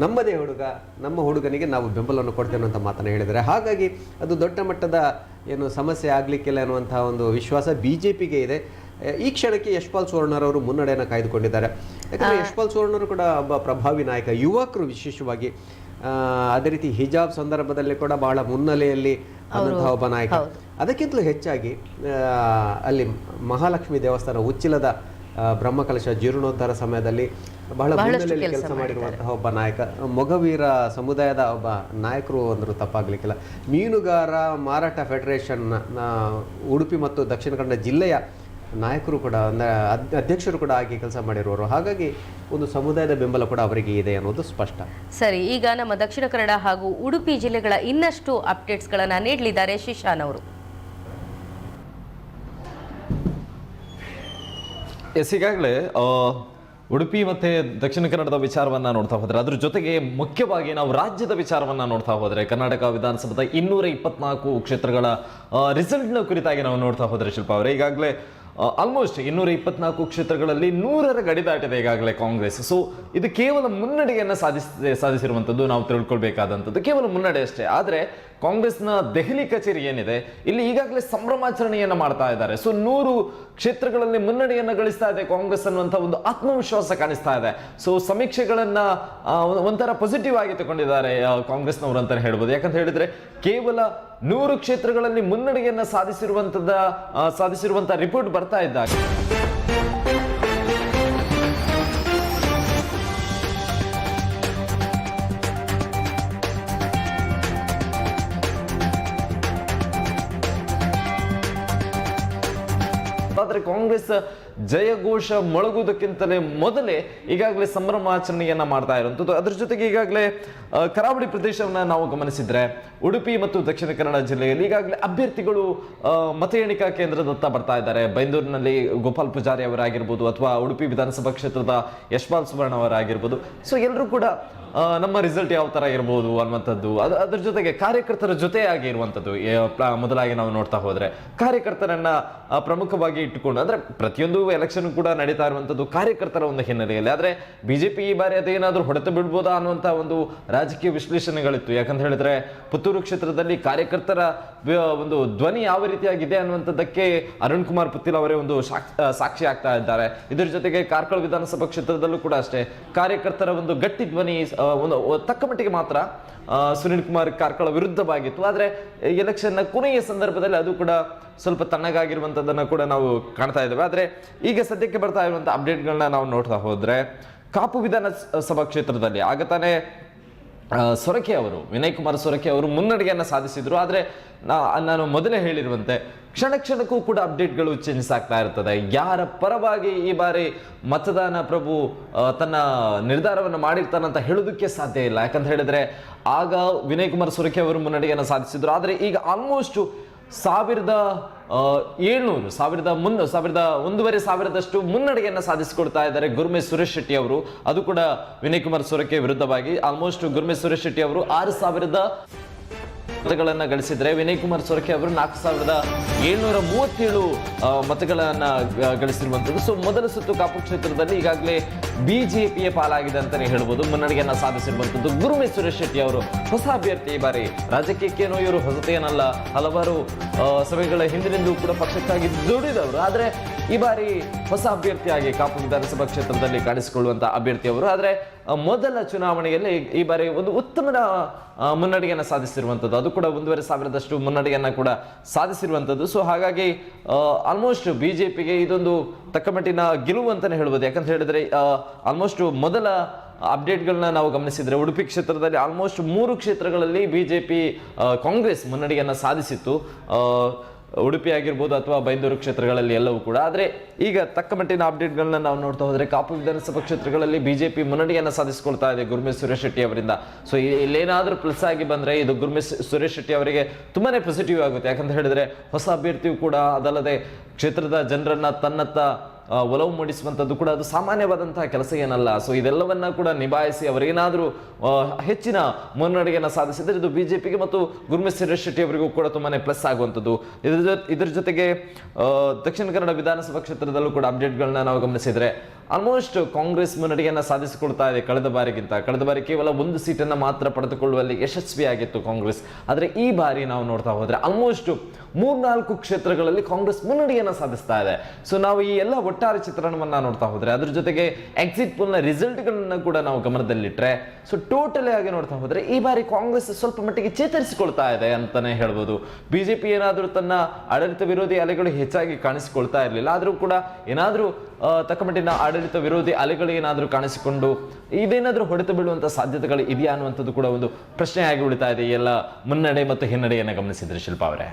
ನಮ್ಮದೇ ಹುಡುಗ, ನಮ್ಮ ಹುಡುಗನಿಗೆ ನಾವು ಬೆಂಬಲವನ್ನು ಕೊಡ್ತೇವೆ ಅಂತ ಮಾತನ್ನು ಹೇಳಿದ್ದಾರೆ. ಹಾಗಾಗಿ ಅದು ದೊಡ್ಡ ಮಟ್ಟದ ಏನು ಸಮಸ್ಯೆ ಆಗಲಿಕ್ಕಿಲ್ಲ ಅನ್ನುವಂಥ ಒಂದು ವಿಶ್ವಾಸ BJPಗೆ ಇದೆ. ಈ ಕ್ಷಣಕ್ಕೆ ಯಶ್ಪಾಲ್ ಸುವರ್ಣರವರು ಮುನ್ನಡೆಯನ್ನು ಕಾಯ್ದುಕೊಂಡಿದ್ದಾರೆ. ಯಾಕಂದರೆ ಯಶ್ಪಾಲ್ ಸುವರ್ಣರು ಕೂಡ ಒಬ್ಬ ಪ್ರಭಾವಿ ನಾಯಕ, ಯುವಕರು ವಿಶೇಷವಾಗಿ. ಅದೇ ರೀತಿ ಹಿಜಾಬ್ ಸಂದರ್ಭದಲ್ಲಿ ಕೂಡ ಬಹಳ ಮುನ್ನೆಲೆಯಲ್ಲಿ ಆದಂತಹ ಒಬ್ಬ ನಾಯಕ. ಅದಕ್ಕಿಂತಲೂ ಹೆಚ್ಚಾಗಿ ಅಲ್ಲಿ ಮಹಾಲಕ್ಷ್ಮಿ ದೇವಸ್ಥಾನ ಉಚ್ಚಿಲದ ಬ್ರಹ್ಮಕಲಶ ಜೀರ್ಣೋದ್ಧಾರ ಸಮಯದಲ್ಲಿ ಬಹಳ ಮುನ್ನೆಲೆಯಲ್ಲಿ ಕೆಲಸ ಮಾಡಿರುವಂತಹ ಒಬ್ಬ ನಾಯಕ. ಮೊಗವೀರ ಸಮುದಾಯದ ಒಬ್ಬ ನಾಯಕರು ಅಂದರೂ ತಪ್ಪಾಗಲಿಕ್ಕಿಲ್ಲ. ಮೀನುಗಾರ ಮಾರಾಟ ಫೆಡರೇಷನ್ ಉಡುಪಿ ಮತ್ತು ದಕ್ಷಿಣ ಕನ್ನಡ ಜಿಲ್ಲೆಯ ನಾಯಕರು ಕೂಡ, ಅಧ್ಯಕ್ಷರು ಕೂಡ ಆಗಿ ಕೆಲಸ ಮಾಡಿರುವರು. ಹಾಗಾಗಿ ಒಂದು ಸಮುದಾಯದ ಬೆಂಬಲ ಕೂಡ ಅವರಿಗೆ ಇದೆ ಅನ್ನೋದು ಸ್ಪಷ್ಟ. ಸರಿ, ಈಗ ನಮ್ಮ ದಕ್ಷಿಣ ಕನ್ನಡ ಹಾಗೂ ಉಡುಪಿ ಜಿಲ್ಲೆಗಳ ಇನ್ನಷ್ಟು ಅಪ್ಡೇಟ್ಸ್ಗಳನ್ನು ನೀಡಲಿದ್ದಾರೆ ಶಿಶಾನ್ ಅವರು. ಈಗಾಗಲೇ ಉಡುಪಿ ಮತ್ತೆ ದಕ್ಷಿಣ ಕನ್ನಡದ ವಿಚಾರವನ್ನ ನೋಡ್ತಾ ಹೋದ್ರೆ, ಅದ್ರ ಜೊತೆಗೆ ಮುಖ್ಯವಾಗಿ ನಾವು ರಾಜ್ಯದ ವಿಚಾರವನ್ನ ನೋಡ್ತಾ ಹೋದ್ರೆ, ಕರ್ನಾಟಕ ವಿಧಾನಸಭೆದ 224 ಕ್ಷೇತ್ರಗಳ ರಿಸಲ್ಟ್ನ ಕುರಿತಾಗಿ ನಾವು ನೋಡ್ತಾ ಹೋದ್ರೆ ಶಿಲ್ಪ ಅವರೇ, ಈಗಾಗಲೇ ಆಲ್ಮೋಸ್ಟ್ 224 ಕ್ಷೇತ್ರಗಳಲ್ಲಿ 100ರ ಗಡಿ ದಾಟಿದೆ ಈಗಾಗಲೇ ಕಾಂಗ್ರೆಸ್. ಸೊ ಇದು ಕೇವಲ ಮುನ್ನಡೆಯನ್ನ ಸಾಧಿಸಿರುವಂಥದ್ದು ನಾವು ತಿಳ್ಕೊಳ್ಬೇಕಾದಂಥದ್ದು, ಕೇವಲ ಮುನ್ನಡೆ ಅಷ್ಟೇ. ಆದರೆ ಕಾಂಗ್ರೆಸ್ನ ದೆಹಲಿ ಕಚೇರಿ ಏನಿದೆ ಇಲ್ಲಿ ಈಗಾಗಲೇ ಸಂಭ್ರಮಾಚರಣೆಯನ್ನ ಮಾಡ್ತಾ ಇದ್ದಾರೆ. ಸೊ 100 ಕ್ಷೇತ್ರಗಳಲ್ಲಿ ಮುನ್ನಡೆಯನ್ನ ಗಳಿಸ್ತಾ ಇದೆ ಕಾಂಗ್ರೆಸ್ ಅನ್ನುವಂಥ ಒಂದು ಆತ್ಮವಿಶ್ವಾಸ ಕಾಣಿಸ್ತಾ ಇದೆ. ಸೊ ಸಮೀಕ್ಷೆಗಳನ್ನ ಒಂಥರ ಪಾಸಿಟಿವ್ ಆಗಿ ತಗೊಂಡಿದ್ದಾರೆ ಕಾಂಗ್ರೆಸ್ನವರು ಅಂತಾನೆ ಹೇಳ್ಬೋದು. ಯಾಕಂತ ಹೇಳಿದ್ರೆ ಕೇವಲ 100 ಕ್ಷೇತ್ರಗಳಲ್ಲಿ ಮುನ್ನಡೆಯನ್ನ ಸಾಧಿಸಿರುವಂತ ರಿಪೋರ್ಟ್ ಬರ್ತಾ ಇದ್ದಾಗ ಆದ್ರೆ ಕಾಂಗ್ರೆಸ್ ಜಯಘೋಷ ಮೊಳಗುವುದಕ್ಕಿಂತಲೇ ಮೊದಲೇ ಈಗಾಗಲೇ ಸಂಭ್ರಮಾಚರಣೆಯನ್ನ ಮಾಡ್ತಾ ಇರುವಂಥದ್ದು. ಅದ್ರ ಜೊತೆಗೆ ಈಗಾಗಲೇ ಕರಾವಳಿ ಪ್ರದೇಶವನ್ನ ನಾವು ಗಮನಿಸಿದ್ರೆ ಉಡುಪಿ ಮತ್ತು ದಕ್ಷಿಣ ಕನ್ನಡ ಜಿಲ್ಲೆಯಲ್ಲಿ ಈಗಾಗಲೇ ಅಭ್ಯರ್ಥಿಗಳು ಮತ ಎಣಿಕಾ ಕೇಂದ್ರದತ್ತ ಬರ್ತಾ ಇದ್ದಾರೆ. ಬೈಂದೂರಿನಲ್ಲಿ ಗೋಪಾಲ್ ಪೂಜಾರಿ ಅವರಾಗಿರ್ಬೋದು ಅಥವಾ ಉಡುಪಿ ವಿಧಾನಸಭಾ ಕ್ಷೇತ್ರದ ಯಶ್ಪಾಲ್ ಸುವರ್ಣ ಅವರಾಗಿರ್ಬೋದು. ಸೊ ಎಲ್ಲರೂ ಕೂಡ ನಮ್ಮ ರಿಸಲ್ಟ್ ಯಾವ ತರ ಇರಬಹುದು ಅನ್ನುವಂಥದ್ದು, ಅದ್ರ ಜೊತೆಗೆ ಕಾರ್ಯಕರ್ತರ ಜೊತೆಯಾಗಿ ಇರುವಂಥದ್ದು. ಮೊದಲಾಗಿ ನಾವು ನೋಡ್ತಾ ಹೋದ್ರೆ ಕಾರ್ಯಕರ್ತರನ್ನ ಪ್ರಮುಖವಾಗಿ ಇಟ್ಟುಕೊಂಡು, ಅಂದ್ರೆ ಪ್ರತಿಯೊಂದು ಎಲೆಕ್ಷನ್ ಕೂಡ ನಡೀತಾ ಇರುವಂತದ್ದು ಕಾರ್ಯಕರ್ತರ ಒಂದು ಹಿನ್ನೆಲೆಯಲ್ಲಿ. ಆದ್ರೆ ಬಿಜೆಪಿ ಈ ಬಾರಿ ಅದೇನಾದ್ರೂ ಹೊಡೆತ ಬಿಡ್ಬೋದಾ ಅನ್ನುವಂತ ಒಂದು ರಾಜಕೀಯ ವಿಶ್ಲೇಷಣೆಗಳಿತ್ತು. ಯಾಕಂತ ಹೇಳಿದ್ರೆ ಪುತ್ತೂರು ಕ್ಷೇತ್ರದಲ್ಲಿ ಕಾರ್ಯಕರ್ತರ ಒಂದು ಧ್ವನಿ ಯಾವ ರೀತಿಯಾಗಿದೆ ಅನ್ನುವಂಥದ್ದಕ್ಕೆ ಅರುಣ್ ಕುಮಾರ್ ಪುತ್ತಿಲ್ ಅವರೇ ಒಂದು ಸಾಕ್ಷಿ ಆಗ್ತಾ ಇದ್ದಾರೆ. ಇದರ ಜೊತೆಗೆ ಕಾರ್ಕಳ ವಿಧಾನಸಭಾ ಕ್ಷೇತ್ರದಲ್ಲೂ ಕೂಡ ಅಷ್ಟೇ ಕಾರ್ಯಕರ್ತರ ಒಂದು ಗಟ್ಟಿ ಧ್ವನಿ ಒಂದು ತಕ್ಕ ಮಟ್ಟಿಗೆ ಮಾತ್ರ ಸುನಿಲ್ ಕುಮಾರ್ ಕಾರ್ಕಳ ವಿರುದ್ಧವಾಗಿತ್ತು. ಆದ್ರೆ ಎಲೆಕ್ಷನ್ ನ ಕೊನೆಯ ಸಂದರ್ಭದಲ್ಲಿ ಅದು ಕೂಡ ಸ್ವಲ್ಪ ತಣ್ಣಗಾಗಿರುವಂತದನ್ನ ಕೂಡ ನಾವು ಕಾಣ್ತಾ ಇದ್ದೇವೆ. ಆದ್ರೆ ಈಗ ಸದ್ಯಕ್ಕೆ ಬರ್ತಾ ಇರುವಂತಹ ಅಪ್ಡೇಟ್ಗಳನ್ನ ನಾವು ನೋಡ್ತಾ ಹೋದ್ರೆ ಕಾಪು ವಿಧಾನಸಭಾ ಕ್ಷೇತ್ರದಲ್ಲಿ ಆಗ ತಾನೇ ಸೊರಕೆ ಅವರು ವಿನಯ್ ಕುಮಾರ್ ಸೊರಕೆ ಅವರು ಮುನ್ನಡೆಯನ್ನ ಸಾಧಿಸಿದ್ರು. ಆದ್ರೆ ನಾನು ಮೊದಲೇ ಹೇಳಿರುವಂತೆ ಕ್ಷಣ ಕ್ಷಣಕ್ಕೂ ಕೂಡ ಅಪ್ಡೇಟ್ಗಳು ಚೇಂಜಸ್ ಆಗ್ತಾ ಇರ್ತದೆ. ಯಾರ ಪರವಾಗಿ ಈ ಬಾರಿ ಮತದಾನ ಪ್ರಭು ತನ್ನ ನಿರ್ಧಾರವನ್ನು ಮಾಡಿರ್ತಾನಂತ ಹೇಳೋದಕ್ಕೆ ಸಾಧ್ಯ ಇಲ್ಲ. ಯಾಕಂತ ಹೇಳಿದ್ರೆ ಆಗ ವಿನಯ್ ಕುಮಾರ್ ಸೊರಕೆ ಅವರು ಮುನ್ನಡೆಯನ್ನ ಸಾಧಿಸಿದ್ರು. ಆದ್ರೆ ಈಗ ಆಲ್ಮೋಸ್ಟ್ 1,500 ಮುನ್ನಡೆಯನ್ನ ಸಾಧಿಸಿಕೊಡ್ತಾ ಇದ್ದಾರೆ ಗುರ್ಮೇಶ್ ಸುರೇಶ್ ಶೆಟ್ಟಿ ಅವರು. ಅದು ಕೂಡ ವಿನಯ್ ಕುಮಾರ್ ಸೊರಕೆ ವಿರುದ್ಧವಾಗಿ ಆಲ್ಮೋಸ್ಟ್ ಗುರ್ಮೇಶ್ ಸುರೇಶ್ ಶೆಟ್ಟಿ ಅವರು 6,000 ಮತಗಳನ್ನ ಗಳಿಸಿದ್ರೆ ವಿನಯ್ ಕುಮಾರ್ ಸೊರಕೆ ಅವರು 4,737 ಮತಗಳನ್ನ ಗಳಿಸಿರುವಂತದ್ದು. ಸೊ ಮೊದಲ ಸುತ್ತು ಕಾಪು ಕ್ಷೇತ್ರದಲ್ಲಿ ಈಗಾಗಲೇ ಬಿಜೆಪಿಯ ಪಾಲಾಗಿದೆ ಅಂತಾನೆ ಹೇಳ್ಬೋದು. ಮುನ್ನಡೆಯನ್ನ ಸಾಧಿಸಿರುವಂತದ್ದು ಗುರುಮೇಶ್ ಸುರೇಶ್ ಶೆಟ್ಟಿ ಅವರು ಹೊಸ ಅಭ್ಯರ್ಥಿ. ಈ ಬಾರಿ ರಾಜಕೀಯಕ್ಕೇನೋ ಇವರು ಹೊಸತೇನಲ್ಲ, ಹಲವಾರು ಸಭೆಗಳ ಹಿಂದಿನಿಂದಲೂ ಕೂಡ ಪಕ್ಷಕ್ಕಾಗಿ ದುಡಿದವರು. ಆದ್ರೆ ಈ ಬಾರಿ ಹೊಸ ಅಭ್ಯರ್ಥಿಯಾಗಿ ಕಾಪು ವಿಧಾನಸಭಾ ಕ್ಷೇತ್ರದಲ್ಲಿ ಕಾಣಿಸಿಕೊಳ್ಳುವಂತ ಅಭ್ಯರ್ಥಿಯವರು. ಆದ್ರೆ ಮೊದಲ ಚುನಾವಣೆಯಲ್ಲಿ ಈ ಬಾರಿ ಒಂದು ಉತ್ತಮ ಮುನ್ನಡೆಯನ್ನ ಸಾಧಿಸಿರುವಂತದ್ದು, ಅದು ಕೂಡ 1,500 ಮುನ್ನಡೆಯನ್ನ ಕೂಡ ಸಾಧಿಸಿರುವಂತದ್ದು. ಸೊ ಹಾಗಾಗಿ ಆಲ್ಮೋಸ್ಟ್ ಬಿಜೆಪಿಗೆ ಇದೊಂದು ತಕ್ಕಮಟ್ಟಿನ ಗೆಲುವು ಅಂತಾನೆ ಹೇಳ್ಬೋದು. ಯಾಕಂತ ಹೇಳಿದ್ರೆ ಆಲ್ಮೋಸ್ಟ್ ಮೊದಲ ಅಪ್ಡೇಟ್ಗಳನ್ನ ನಾವು ಗಮನಿಸಿದ್ರೆ ಉಡುಪಿ ಕ್ಷೇತ್ರದಲ್ಲಿ ಆಲ್ಮೋಸ್ಟ್ 3 ಕ್ಷೇತ್ರಗಳಲ್ಲಿ ಬಿಜೆಪಿ ಕಾಂಗ್ರೆಸ್ ಮುನ್ನಡೆಯನ್ನ ಸಾಧಿಸಿತ್ತು. ಉಡುಪಿ ಆಗಿರ್ಬೋದು ಅಥವಾ ಬೈಂದೂರು ಕ್ಷೇತ್ರಗಳಲ್ಲಿ ಎಲ್ಲವೂ ಕೂಡ. ಆದರೆ ಈಗ ತಕ್ಕ ಮಟ್ಟಿನ ಅಪ್ಡೇಟ್ಗಳನ್ನ ನಾವು ನೋಡ್ತಾ ಹೋದ್ರೆ ಕಾಪು ವಿಧಾನಸಭಾ ಕ್ಷೇತ್ರಗಳಲ್ಲಿ ಬಿಜೆಪಿ ಮುನ್ನಡೆಯನ್ನ ಸಾಧಿಸಿಕೊಳ್ತಾ ಇದೆ ಗುರ್ಮೇಶ್ ಸುರೇಶ್ ಶೆಟ್ಟಿ ಅವರಿಂದ. ಸೊ ಇಲ್ಲೇನಾದ್ರೂ ಪ್ಲಸ್ ಆಗಿ ಬಂದ್ರೆ ಇದು ಗುರ್ಮೇಶ್ ಸುರೇಶ್ ಶೆಟ್ಟಿ ಅವರಿಗೆ ತುಂಬಾನೇ ಪಾಸಿಟಿವ್ ಆಗುತ್ತೆ. ಯಾಕಂತ ಹೇಳಿದ್ರೆ ಹೊಸ ಅಭ್ಯರ್ಥಿಯು ಕೂಡ, ಅದಲ್ಲದೆ ಕ್ಷೇತ್ರದ ಜನರನ್ನ ತನ್ನತ್ತ ಒಲವು ಮೂಡಿಸುವಂಥದ್ದು ಕೂಡ ಅದು ಸಾಮಾನ್ಯವಾದಂತಹ ಕೆಲಸ ಏನಲ್ಲ. ಸೊ ಇದೆಲ್ಲವನ್ನ ಕೂಡ ನಿಭಾಯಿಸಿ ಅವರೇನಾದರೂ ಹೆಚ್ಚಿನ ಮುನ್ನಡೆಯನ್ನು ಸಾಧಿಸಿದರೆ ಇದು ಬಿಜೆಪಿಗೆ ಮತ್ತು ಗುರ್ಮೇಶ್ ಸುರೇಶ್ ಶೆಟ್ಟಿ ಅವರಿಗೂ ಕೂಡ ತುಂಬಾನೇ ಪ್ಲಸ್ ಆಗುವಂಥದ್ದು. ಇದರ ಜೊತೆಗೆ ದಕ್ಷಿಣ ಕನ್ನಡ ವಿಧಾನಸಭಾ ಕ್ಷೇತ್ರದಲ್ಲೂ ಕೂಡ ಅಪ್ಡೇಟ್ಗಳನ್ನ ನಾವು ಗಮನಿಸಿದ್ರೆ ಆಲ್ಮೋಸ್ಟ್ ಕಾಂಗ್ರೆಸ್ ಮುನ್ನಡೆಯನ್ನ ಸಾಧಿಸಿಕೊಳ್ತಾ ಇದೆ ಕಳೆದ ಬಾರಿಗಿಂತ. ಕಳೆದ ಬಾರಿ ಕೇವಲ 1 ಸೀಟನ್ನು ಮಾತ್ರ ಪಡೆದುಕೊಳ್ಳುವಲ್ಲಿ ಯಶಸ್ವಿಯಾಗಿತ್ತು ಕಾಂಗ್ರೆಸ್. ಆದರೆ ಈ ಬಾರಿ ನಾವು ನೋಡ್ತಾ ಹೋದ್ರೆ ಆಲ್ಮೋಸ್ಟ್ 3-4 ಕ್ಷೇತ್ರಗಳಲ್ಲಿ ಕಾಂಗ್ರೆಸ್ ಮುನ್ನಡೆಯನ್ನ ಸಾಧಿಸ್ತಾ ಇದೆ. ಸೊ ನಾವು ಈ ಎಲ್ಲ ಒಟ್ಟಾರೆ ಚಿತ್ರಣವನ್ನ ನೋಡ್ತಾ ಹೋದ್ರೆ ಅದ್ರ ಜೊತೆಗೆ ಎಕ್ಸಿಟ್ ಪೋಲ್ನ ರಿಸಲ್ಟ್ಗಳನ್ನ ಕೂಡ ನಾವು ಗಮನದಲ್ಲಿಟ್ರೆ ಸೊ ಟೋಟಲಿ ಆಗಿ ನೋಡ್ತಾ ಹೋದ್ರೆ ಈ ಬಾರಿ ಕಾಂಗ್ರೆಸ್ ಸ್ವಲ್ಪ ಮಟ್ಟಿಗೆ ಚೇತರಿಸಿಕೊಳ್ತಾ ಇದೆ ಅಂತಾನೆ ಹೇಳ್ಬೋದು. ಬಿಜೆಪಿ ಏನಾದ್ರೂ ತನ್ನ ಆಡಳಿತ ವಿರೋಧಿ ಅಲೆಗಳು ಹೆಚ್ಚಾಗಿ ಕಾಣಿಸಿಕೊಳ್ತಾ ಇರಲಿಲ್ಲ, ಆದ್ರೂ ಕೂಡ ಏನಾದ್ರೂ ತಕ್ಕಮಟ್ಟಿನ ಆಡಳಿತ ವಿರೋಧಿ ಅಲೆಗಳು ಏನಾದ್ರೂ ಕಾಣಿಸಿಕೊಂಡು ಇದೇನಾದ್ರೂ ಹೊಡೆತ ಬೀಳುವಂತ ಸಾಧ್ಯತೆಗಳು ಇದೆಯಾ ಅನ್ನುವಂಥದ್ದು ಕೂಡ ಒಂದು ಪ್ರಶ್ನೆಯಾಗಿ ಉಳಿತಾ ಇದೆ ಈ ಎಲ್ಲ ಮುನ್ನಡೆ ಮತ್ತು ಹಿನ್ನಡೆಯನ್ನ ಗಮನಿಸಿದ್ರೆ. ಶಿಲ್ಪಾ ಅವರೇ,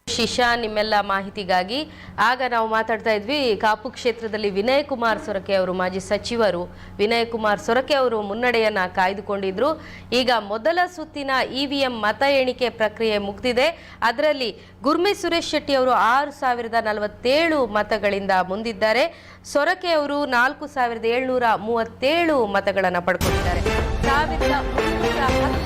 ಶಿಶಾ, ನಿಮ್ಮೆಲ್ಲ ಮಾಹಿತಿಗಾಗಿ. ಆಗ ನಾವು ಮಾತಾಡ್ತಾ ಇದ್ವಿ ಕಾಪು ಕ್ಷೇತ್ರದಲ್ಲಿ ವಿನಯ್ ಕುಮಾರ್ ಸೊರಕೆ ಅವರು, ಮಾಜಿ ಸಚಿವರು ವಿನಯ್ ಕುಮಾರ್ ಸೊರಕೆ ಅವರು ಮುನ್ನಡೆಯನ್ನ ಕಾಯ್ದುಕೊಂಡಿದ್ರು. ಈಗ ಮೊದಲ ಸುತ್ತಿನ EVM ಮತ ಎಣಿಕೆ ಪ್ರಕ್ರಿಯೆ ಮುಗಿದಿದೆ. ಅದರಲ್ಲಿ ಗುರ್ಮೇಶ್ ಸುರೇಶ್ ಶೆಟ್ಟಿ ಅವರು 6,047 ಮತಗಳಿಂದ ಮುಂದಿದ್ದಾರೆ. ಸೊರಕೆ ಅವರು 4,737 ಮತಗಳನ್ನು ಪಡ್ಕೊಂಡಿದ್ದಾರೆ. 1,310 ಮತಗಳ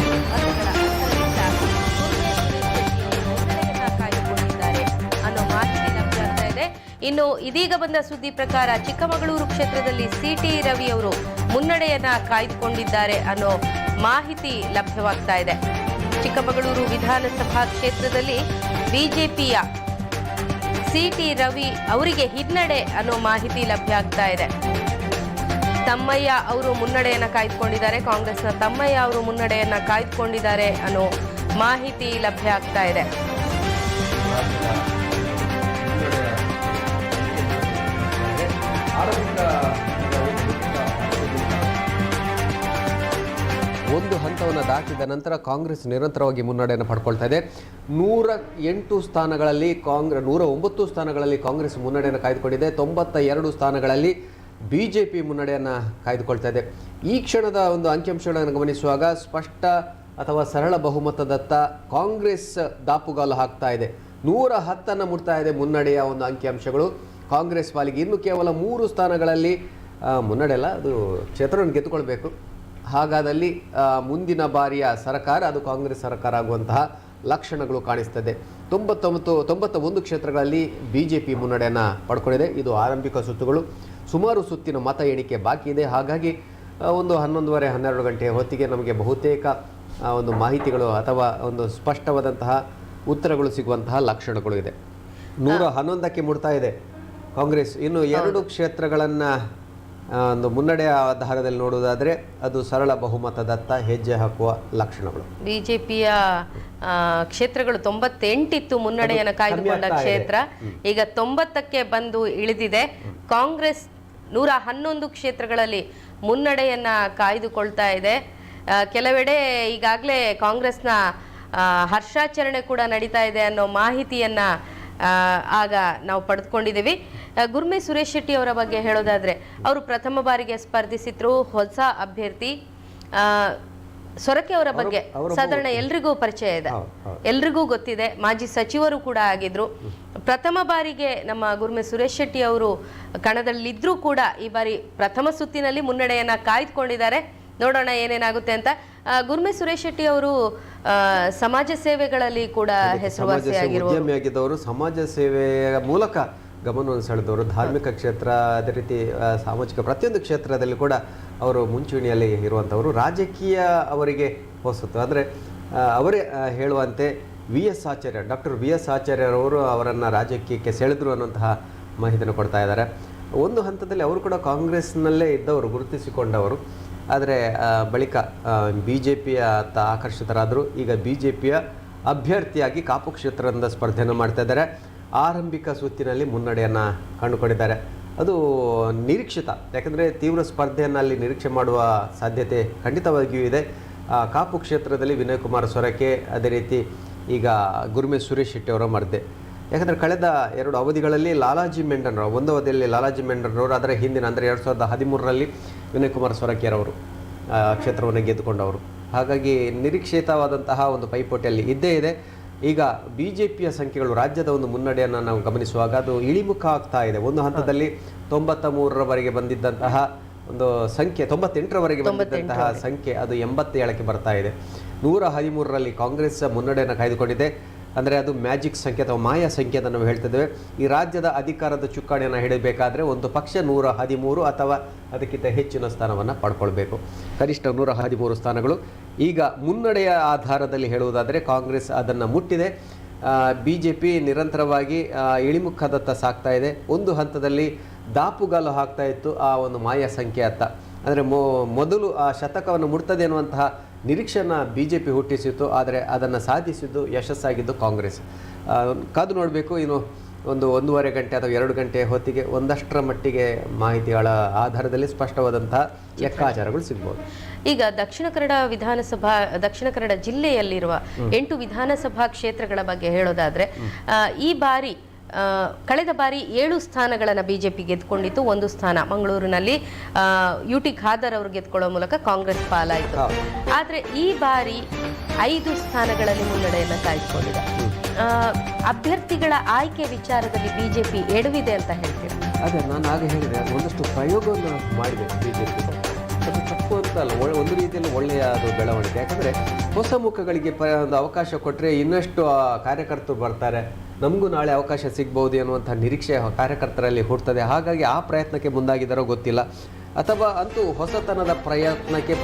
ಇನ್ನು ಇದೀಗ ಬಂದ ಸುದ್ದಿ ಪ್ರಕಾರ ಚಿಕ್ಕಮಗಳೂರು ಕ್ಷೇತ್ರದಲ್ಲಿ CT ರವಿ ಅವರು ಮುನ್ನಡೆಯನ್ನ ಕಾಯ್ದುಕೊಂಡಿದ್ದಾರೆ ಅನ್ನೋ ಮಾಹಿತಿ ಲಭ್ಯವಾಗ್ತಾ ಇದೆ. ಚಿಕ್ಕಮಗಳೂರು ವಿಧಾನಸಭಾ ಕ್ಷೇತ್ರದಲ್ಲಿ ಬಿಜೆಪಿಯ ಸಿಟಿ ರವಿ ಅವರಿಗೆ ಹಿನ್ನಡೆ ಅನ್ನೋ ಮಾಹಿತಿ ಲಭ್ಯ ಆಗ್ತಾ ಇದೆ. ತಮ್ಮಯ್ಯ ಅವರು ಮುನ್ನಡೆಯನ್ನ ಕಾಯ್ದುಕೊಂಡಿದ್ದಾರೆ, ಕಾಂಗ್ರೆಸ್ನ ತಮ್ಮಯ್ಯ ಅವರು ಮುನ್ನಡೆಯನ್ನ ಕಾಯ್ದುಕೊಂಡಿದ್ದಾರೆ ಅನ್ನೋ ಮಾಹಿತಿ ಲಭ್ಯ ಆಗ್ತಾ ಇದೆ. ಒಂದು ಹಂತವನ್ನು ದಾಟಿದ ನಂತರ ಕಾಂಗ್ರೆಸ್ ನಿರಂತರವಾಗಿ ಮುನ್ನಡೆಯನ್ನು ಪಡ್ಕೊಳ್ತಾ ಇದೆ. 108 ಸ್ಥಾನಗಳಲ್ಲಿ 109 ಸ್ಥಾನಗಳಲ್ಲಿ ಕಾಂಗ್ರೆಸ್ ಮುನ್ನಡೆಯನ್ನು ಕಾಯ್ದುಕೊಂಡಿದೆ. 92 ಸ್ಥಾನಗಳಲ್ಲಿ ಬಿಜೆಪಿ ಮುನ್ನಡೆಯನ್ನು ಕಾಯ್ದುಕೊಳ್ತಾ ಇದೆ. ಈ ಕ್ಷಣದ ಒಂದು ಅಂಕಿಅಂಶಗಳನ್ನು ಗಮನಿಸುವಾಗ ಸ್ಪಷ್ಟ ಅಥವಾ ಸರಳ ಬಹುಮತದತ್ತ ಕಾಂಗ್ರೆಸ್ ದಾಪುಗಾಲು ಹಾಕ್ತಾ ಇದೆ. 110 ಮುಟ್ತಾ ಇದೆ ಮುನ್ನಡೆಯ ಒಂದು ಅಂಕಿಅಂಶಗಳು ಕಾಂಗ್ರೆಸ್ ಪಾಲಿಗೆ. ಇನ್ನು ಕೇವಲ 3 ಸ್ಥಾನಗಳಲ್ಲಿ ಮುನ್ನಡೆ ಅಲ್ಲ, ಅದು ಕ್ಷೇತ್ರವನ್ನು ಗೆದ್ದುಕೊಳ್ಬೇಕು. ಹಾಗಾದಲ್ಲಿ ಮುಂದಿನ ಬಾರಿಯ ಸರ್ಕಾರ ಅದು ಕಾಂಗ್ರೆಸ್ ಸರ್ಕಾರ ಆಗುವಂತಹ ಲಕ್ಷಣಗಳು ಕಾಣಿಸ್ತದೆ. 91 ಕ್ಷೇತ್ರಗಳಲ್ಲಿ ಬಿಜೆಪಿ ಮುನ್ನಡೆಯನ್ನು ಪಡ್ಕೊಂಡಿದೆ. ಇದು ಆರಂಭಿಕ ಸುತ್ತುಗಳು. ಸುಮಾರು ಸುತ್ತಿನ ಮತ ಎಣಿಕೆ ಬಾಕಿ ಇದೆ. ಹಾಗಾಗಿ ಒಂದು 11:30-12 ಗಂಟೆಯ ಹೊತ್ತಿಗೆ ನಮಗೆ ಬಹುತೇಕ ಒಂದು ಮಾಹಿತಿಗಳು ಅಥವಾ ಒಂದು ಸ್ಪಷ್ಟವಾದಂತಹ ಉತ್ತರಗಳು ಸಿಗುವಂತಹ ಲಕ್ಷಣಗಳು ಇದೆ. 111ಕ್ಕೆ ಮುಟ್ತಾ ಇದೆ ಕಾಂಗ್ರೆಸ್. ಇನ್ನು 2 ಕ್ಷೇತ್ರಗಳನ್ನು ಒಂದು ಮುನ್ನಡೆಯ ಆಧಾರದಲ್ಲಿ ನೋಡುವುದಾದರೆ ಅದು ಸರಳ ಬಹುಮತದತ್ತ ಹೆಜ್ಜೆ ಹಾಕುವ ಲಕ್ಷಣಗಳು. ಬಿಜೆಪಿಯ ಕ್ಷೇತ್ರಗಳು 98 ಇತ್ತು ಮುನ್ನಡೆಯನ್ನು ಕಾಯ್ದುಕೊಂಡ ಕ್ಷೇತ್ರ, ಈಗ 90ಕ್ಕೆ ಬಂದು ಇಳಿದಿದೆ. ಕಾಂಗ್ರೆಸ್ 111 ಕ್ಷೇತ್ರಗಳಲ್ಲಿ ಮುನ್ನಡೆಯನ್ನ ಕಾಯ್ದುಕೊಳ್ತಾ ಇದೆ. ಕೆಲವೆಡೆ ಈಗಾಗಲೇ ಕಾಂಗ್ರೆಸ್ನ ಹರ್ಷಾಚರಣೆ ಕೂಡ ನಡೀತಾ ಇದೆ ಅನ್ನೋ ಮಾಹಿತಿಯನ್ನ ಆಗ ನಾವು ಪಡೆದುಕೊಂಡಿದ್ದೀವಿ. ಗುರ್ಮಿ ಸುರೇಶ್ ಶೆಟ್ಟಿ ಅವರ ಬಗ್ಗೆ ಹೇಳೋದಾದ್ರೆ, ಅವರು ಪ್ರಥಮ ಬಾರಿಗೆ ಸ್ಪರ್ಧಿಸಿದ್ರು, ಹೊಸ ಅಭ್ಯರ್ಥಿ. ಸೊರಕೆ ಅವರ ಬಗ್ಗೆ ಸಾಧಾರಣ ಎಲ್ರಿಗೂ ಪರಿಚಯ ಇದೆ, ಎಲ್ರಿಗೂ ಗೊತ್ತಿದೆ. ಮಾಜಿ ಸಚಿವರು ಕೂಡ ಆಗಿದ್ರು. ಪ್ರಥಮ ಬಾರಿಗೆ ನಮ್ಮ ಗುರ್ಮಿ ಸುರೇಶ್ ಶೆಟ್ಟಿ ಅವರು ಕಣದಲ್ಲಿದ್ರೂ ಕೂಡ ಈ ಬಾರಿ ಪ್ರಥಮ ಸುತ್ತಿನಲ್ಲಿ ಮುನ್ನಡೆಯನ್ನ ಕಾಯ್ದುಕೊಂಡಿದ್ದಾರೆ. ನೋಡೋಣ ಏನೇನಾಗುತ್ತೆ ಅಂತ. ಗುರ್ಮಿ ಸುರೇಶ್ ಶೆಟ್ಟಿ ಅವರು ಸಮಾಜ ಸೇವೆಗಳಲ್ಲಿ ಕೂಡ ಹೆಸರುವಾಸಿಯಾಗಿರುವ ಉದ್ಯಮಿಯಾಗಿದ್ದವರು, ಸಮಾಜ ಸೇವೆಯ ಮೂಲಕ ಗಮನವನ್ನು ಸೆಳೆದವರು. ಧಾರ್ಮಿಕ ಕ್ಷೇತ್ರ, ಅದೇ ರೀತಿ ಸಾಮಾಜಿಕ ಪ್ರತಿಯೊಂದು ಕ್ಷೇತ್ರದಲ್ಲಿ ಕೂಡ ಅವರು ಮುಂಚೂಣಿಯಲ್ಲಿ ಇರುವಂಥವರು. ರಾಜಕೀಯ ಅವರಿಗೆ ಹೊಸತು. ಅಂದರೆ ಅವರೇ ಹೇಳುವಂತೆ ಡಾಕ್ಟರ್ ವಿ ಎಸ್ ಆಚಾರ್ಯರವರು ಅವರನ್ನು ರಾಜಕೀಯಕ್ಕೆ ಸೆಳೆದ್ರು ಅನ್ನುವಂತಹ ಮಾಹಿತಿಯನ್ನು ಕೊಡ್ತಾ ಇದ್ದಾರೆ. ಒಂದು ಹಂತದಲ್ಲಿ ಅವರು ಕೂಡ ಕಾಂಗ್ರೆಸ್ನಲ್ಲೇ ಇದ್ದವರು, ಗುರುತಿಸಿಕೊಂಡವರು. ಆದರೆ ಬಳಿಕ ಬಿ ಜೆ ಪಿಯ ಆಕರ್ಷಿತರಾದರು. ಈಗ ಬಿ ಜೆ ಪಿಯ ಅಭ್ಯರ್ಥಿಯಾಗಿ ಕಾಪು ಕ್ಷೇತ್ರದಿಂದ ಸ್ಪರ್ಧೆಯನ್ನು ಮಾಡ್ತಾ ಇದ್ದಾರೆ. ಆರಂಭಿಕ ಸುತ್ತಿನಲ್ಲಿ ಮುನ್ನಡೆಯನ್ನು ಕಂಡುಕೊಂಡಿದ್ದಾರೆ. ಅದು ನಿರೀಕ್ಷಿತ, ಯಾಕಂದರೆ ತೀವ್ರ ಸ್ಪರ್ಧೆಯನ್ನು ಅಲ್ಲಿ ನಿರೀಕ್ಷೆ ಮಾಡುವ ಸಾಧ್ಯತೆ ಖಂಡಿತವಾಗಿಯೂ ಇದೆ. ಕಾಪು ಕ್ಷೇತ್ರದಲ್ಲಿ ವಿನಯ್ ಕುಮಾರ್ ಸೊರಕೆ, ಅದೇ ರೀತಿ ಈಗ ಗುರ್ಮಿ ಸುರೇಶ್ ಶೆಟ್ಟಿ ಅವರ ಮರ್ದೆ. ಯಾಕಂದರೆ ಕಳೆದ 2 ಅವಧಿಗಳಲ್ಲಿ ಲಾಲಾಜಿ ಮೆಂಡನ್ರವರು, ಒಂದು ಅವಧಿಯಲ್ಲಿ ಲಾಲಾಜಿ ಮೆಂಡನ್ರವರು, ಅದರ ಹಿಂದಿನ ಅಂದರೆ 2013ರಲ್ಲಿ ವಿನಯ್ ಕುಮಾರ್ ಸೊರಕೆಯರವರು ಕ್ಷೇತ್ರವನ್ನು ಗೆದ್ದುಕೊಂಡವರು. ಹಾಗಾಗಿ ನಿರೀಕ್ಷಿತವಾದಂತಹ ಒಂದು ಪೈಪೋಟಿಯಲ್ಲಿ ಇದ್ದೇ ಇದೆ. ಈಗ ಬಿ ಜೆ ಪಿಯ ಸಂಖ್ಯೆಗಳು, ರಾಜ್ಯದ ಒಂದು ಮುನ್ನಡೆಯನ್ನು ನಾವು ಗಮನಿಸುವಾಗ ಅದು ಇಳಿಮುಖ ಆಗ್ತಾ ಇದೆ. ಒಂದು ಹಂತದಲ್ಲಿ 93ರವರೆಗೆ ಬಂದಿದ್ದಂತಹ ಒಂದು ಸಂಖ್ಯೆ, 98ರವರೆಗೆ ಬಂದಿದ್ದಂತಹ ಸಂಖ್ಯೆ ಅದು 87ಕ್ಕೆ ಬರ್ತಾ ಇದೆ. 113ರಲ್ಲಿ ಕಾಂಗ್ರೆಸ್ ಮುನ್ನಡೆಯನ್ನು ಕಾಯ್ದುಕೊಂಡಿದೆ. ಅಂದರೆ ಅದು ಮ್ಯಾಜಿಕ್ ಸಂಖ್ಯೆ ಅಥವಾ ಮಾಯಾ ಸಂಖ್ಯೆ ಅಂತ ನಾವು ಹೇಳ್ತಿದ್ದೇವೆ. ಈ ರಾಜ್ಯದ ಅಧಿಕಾರದ ಚುಕ್ಕಾಣಿಯನ್ನು ಹಿಡಿಯಬೇಕಾದ್ರೆ ಒಂದು ಪಕ್ಷ 113 ಅಥವಾ ಅದಕ್ಕಿಂತ ಹೆಚ್ಚಿನ ಸ್ಥಾನವನ್ನು ಪಡ್ಕೊಳ್ಬೇಕು. ಕನಿಷ್ಠ 113 ಸ್ಥಾನಗಳು. ಈಗ ಮುನ್ನಡೆಯ ಆಧಾರದಲ್ಲಿ ಹೇಳುವುದಾದರೆ ಕಾಂಗ್ರೆಸ್ ಅದನ್ನು ಮುಟ್ಟಿದೆ. ಬಿ ಜೆ ಪಿ ನಿರಂತರವಾಗಿ ಇಳಿಮುಖದತ್ತ ಸಾಗ್ತಾ ಇದೆ. ಒಂದು ಹಂತದಲ್ಲಿ ದಾಪುಗಾಲು ಹಾಕ್ತಾ ಇತ್ತು ಆ ಒಂದು ಮಾಯಾ ಸಂಖ್ಯೆ ಅತ್ತ. ಅಂದರೆ ಮೊದಲು ಆ ಶತಕವನ್ನು ಮುಟ್ತದೆ ಅನ್ನುವಂತಹ ನಿರೀಕ್ಷೆಯನ್ನು ಬಿ ಜೆ ಪಿ ಹುಟ್ಟಿಸಿತ್ತು. ಆದರೆ ಅದನ್ನು ಸಾಧಿಸಿದ್ದು, ಯಶಸ್ಸಾಗಿದ್ದು ಕಾಂಗ್ರೆಸ್. ಕಾದು ನೋಡಬೇಕು. ಇನ್ನು 1.5 ಗಂಟೆ ಅಥವಾ 2 ಗಂಟೆ ಹೊತ್ತಿಗೆ ಒಂದಷ್ಟರ ಮಟ್ಟಿಗೆ ಮಾಹಿತಿಗಳ ಆಧಾರದಲ್ಲಿ ಸ್ಪಷ್ಟವಾದಂತಹ ಲೆಕ್ಕಾಚಾರಗಳು ಸಿಗ್ಬೋದು. ಈಗ ದಕ್ಷಿಣ ಕನ್ನಡ ಜಿಲ್ಲೆಯಲ್ಲಿರುವ 8 ವಿಧಾನಸಭಾ ಕ್ಷೇತ್ರಗಳ ಬಗ್ಗೆ ಹೇಳೋದಾದ್ರೆ, ಈ ಬಾರಿ ಕಳೆದ ಬಾರಿ 7 ಸ್ಥಾನಗಳನ್ನು ಬಿಜೆಪಿ ಗೆದ್ದುಕೊಂಡಿತ್ತು. 1 ಸ್ಥಾನ ಮಂಗಳೂರಿನಲ್ಲಿ ಯು ಟಿ ಖಾದರ್ ಅವರು ಗೆದ್ಕೊಳ್ಳೋ ಮೂಲಕ ಕಾಂಗ್ರೆಸ್ ಪಾಲಾಯಿತು. ಆದರೆ ಈ ಬಾರಿ 5 ಸ್ಥಾನಗಳಲ್ಲಿ ಮುನ್ನಡೆಯನ್ನು ಕಾಯ್ದುಕೊಂಡಿದೆ. ಅಭ್ಯರ್ಥಿಗಳ ಆಯ್ಕೆ ವಿಚಾರದಲ್ಲಿ ಬಿಜೆಪಿ ಎಡವಿದೆ ಅಂತ ಹೇಳ್ತೀವಿ. ಅದೇ ನಾನು ಆಗ ಹೇಳಿದೆ, ಒಂದಷ್ಟು ಪ್ರಯೋಗವನ್ನು ಮಾಡಿದೆ ಬಿಜೆಪಿ. ಅದು ತಪ್ಪು ಅಂತ ಅಲ್ಲ, ಒಂದು ರೀತಿಯಲ್ಲಿ ಒಳ್ಳೆಯ ಅದು ಬೆಳವಣಿಗೆ. ಯಾಕಂದರೆ ಹೊಸ ಮುಖಗಳಿಗೆ ಒಂದು ಅವಕಾಶ ಕೊಟ್ಟರೆ ಇನ್ನಷ್ಟು ಕಾರ್ಯಕರ್ತರು ಬರ್ತಾರೆ, ನಮಗೂ ನಾಳೆ ಅವಕಾಶ ಸಿಗ್ಬೋದು ಅನ್ನುವಂಥ ನಿರೀಕ್ಷೆ ಕಾರ್ಯಕರ್ತರಲ್ಲಿ ಹುಡ್ತದೆ. ಹಾಗಾಗಿ ಆ ಪ್ರಯತ್ನಕ್ಕೆ ಮುಂದಾಗಿದ್ದಾರೋ ಗೊತ್ತಿಲ್ಲ. ಅಥವಾ ಅಂತೂ ಹೊಸತನದ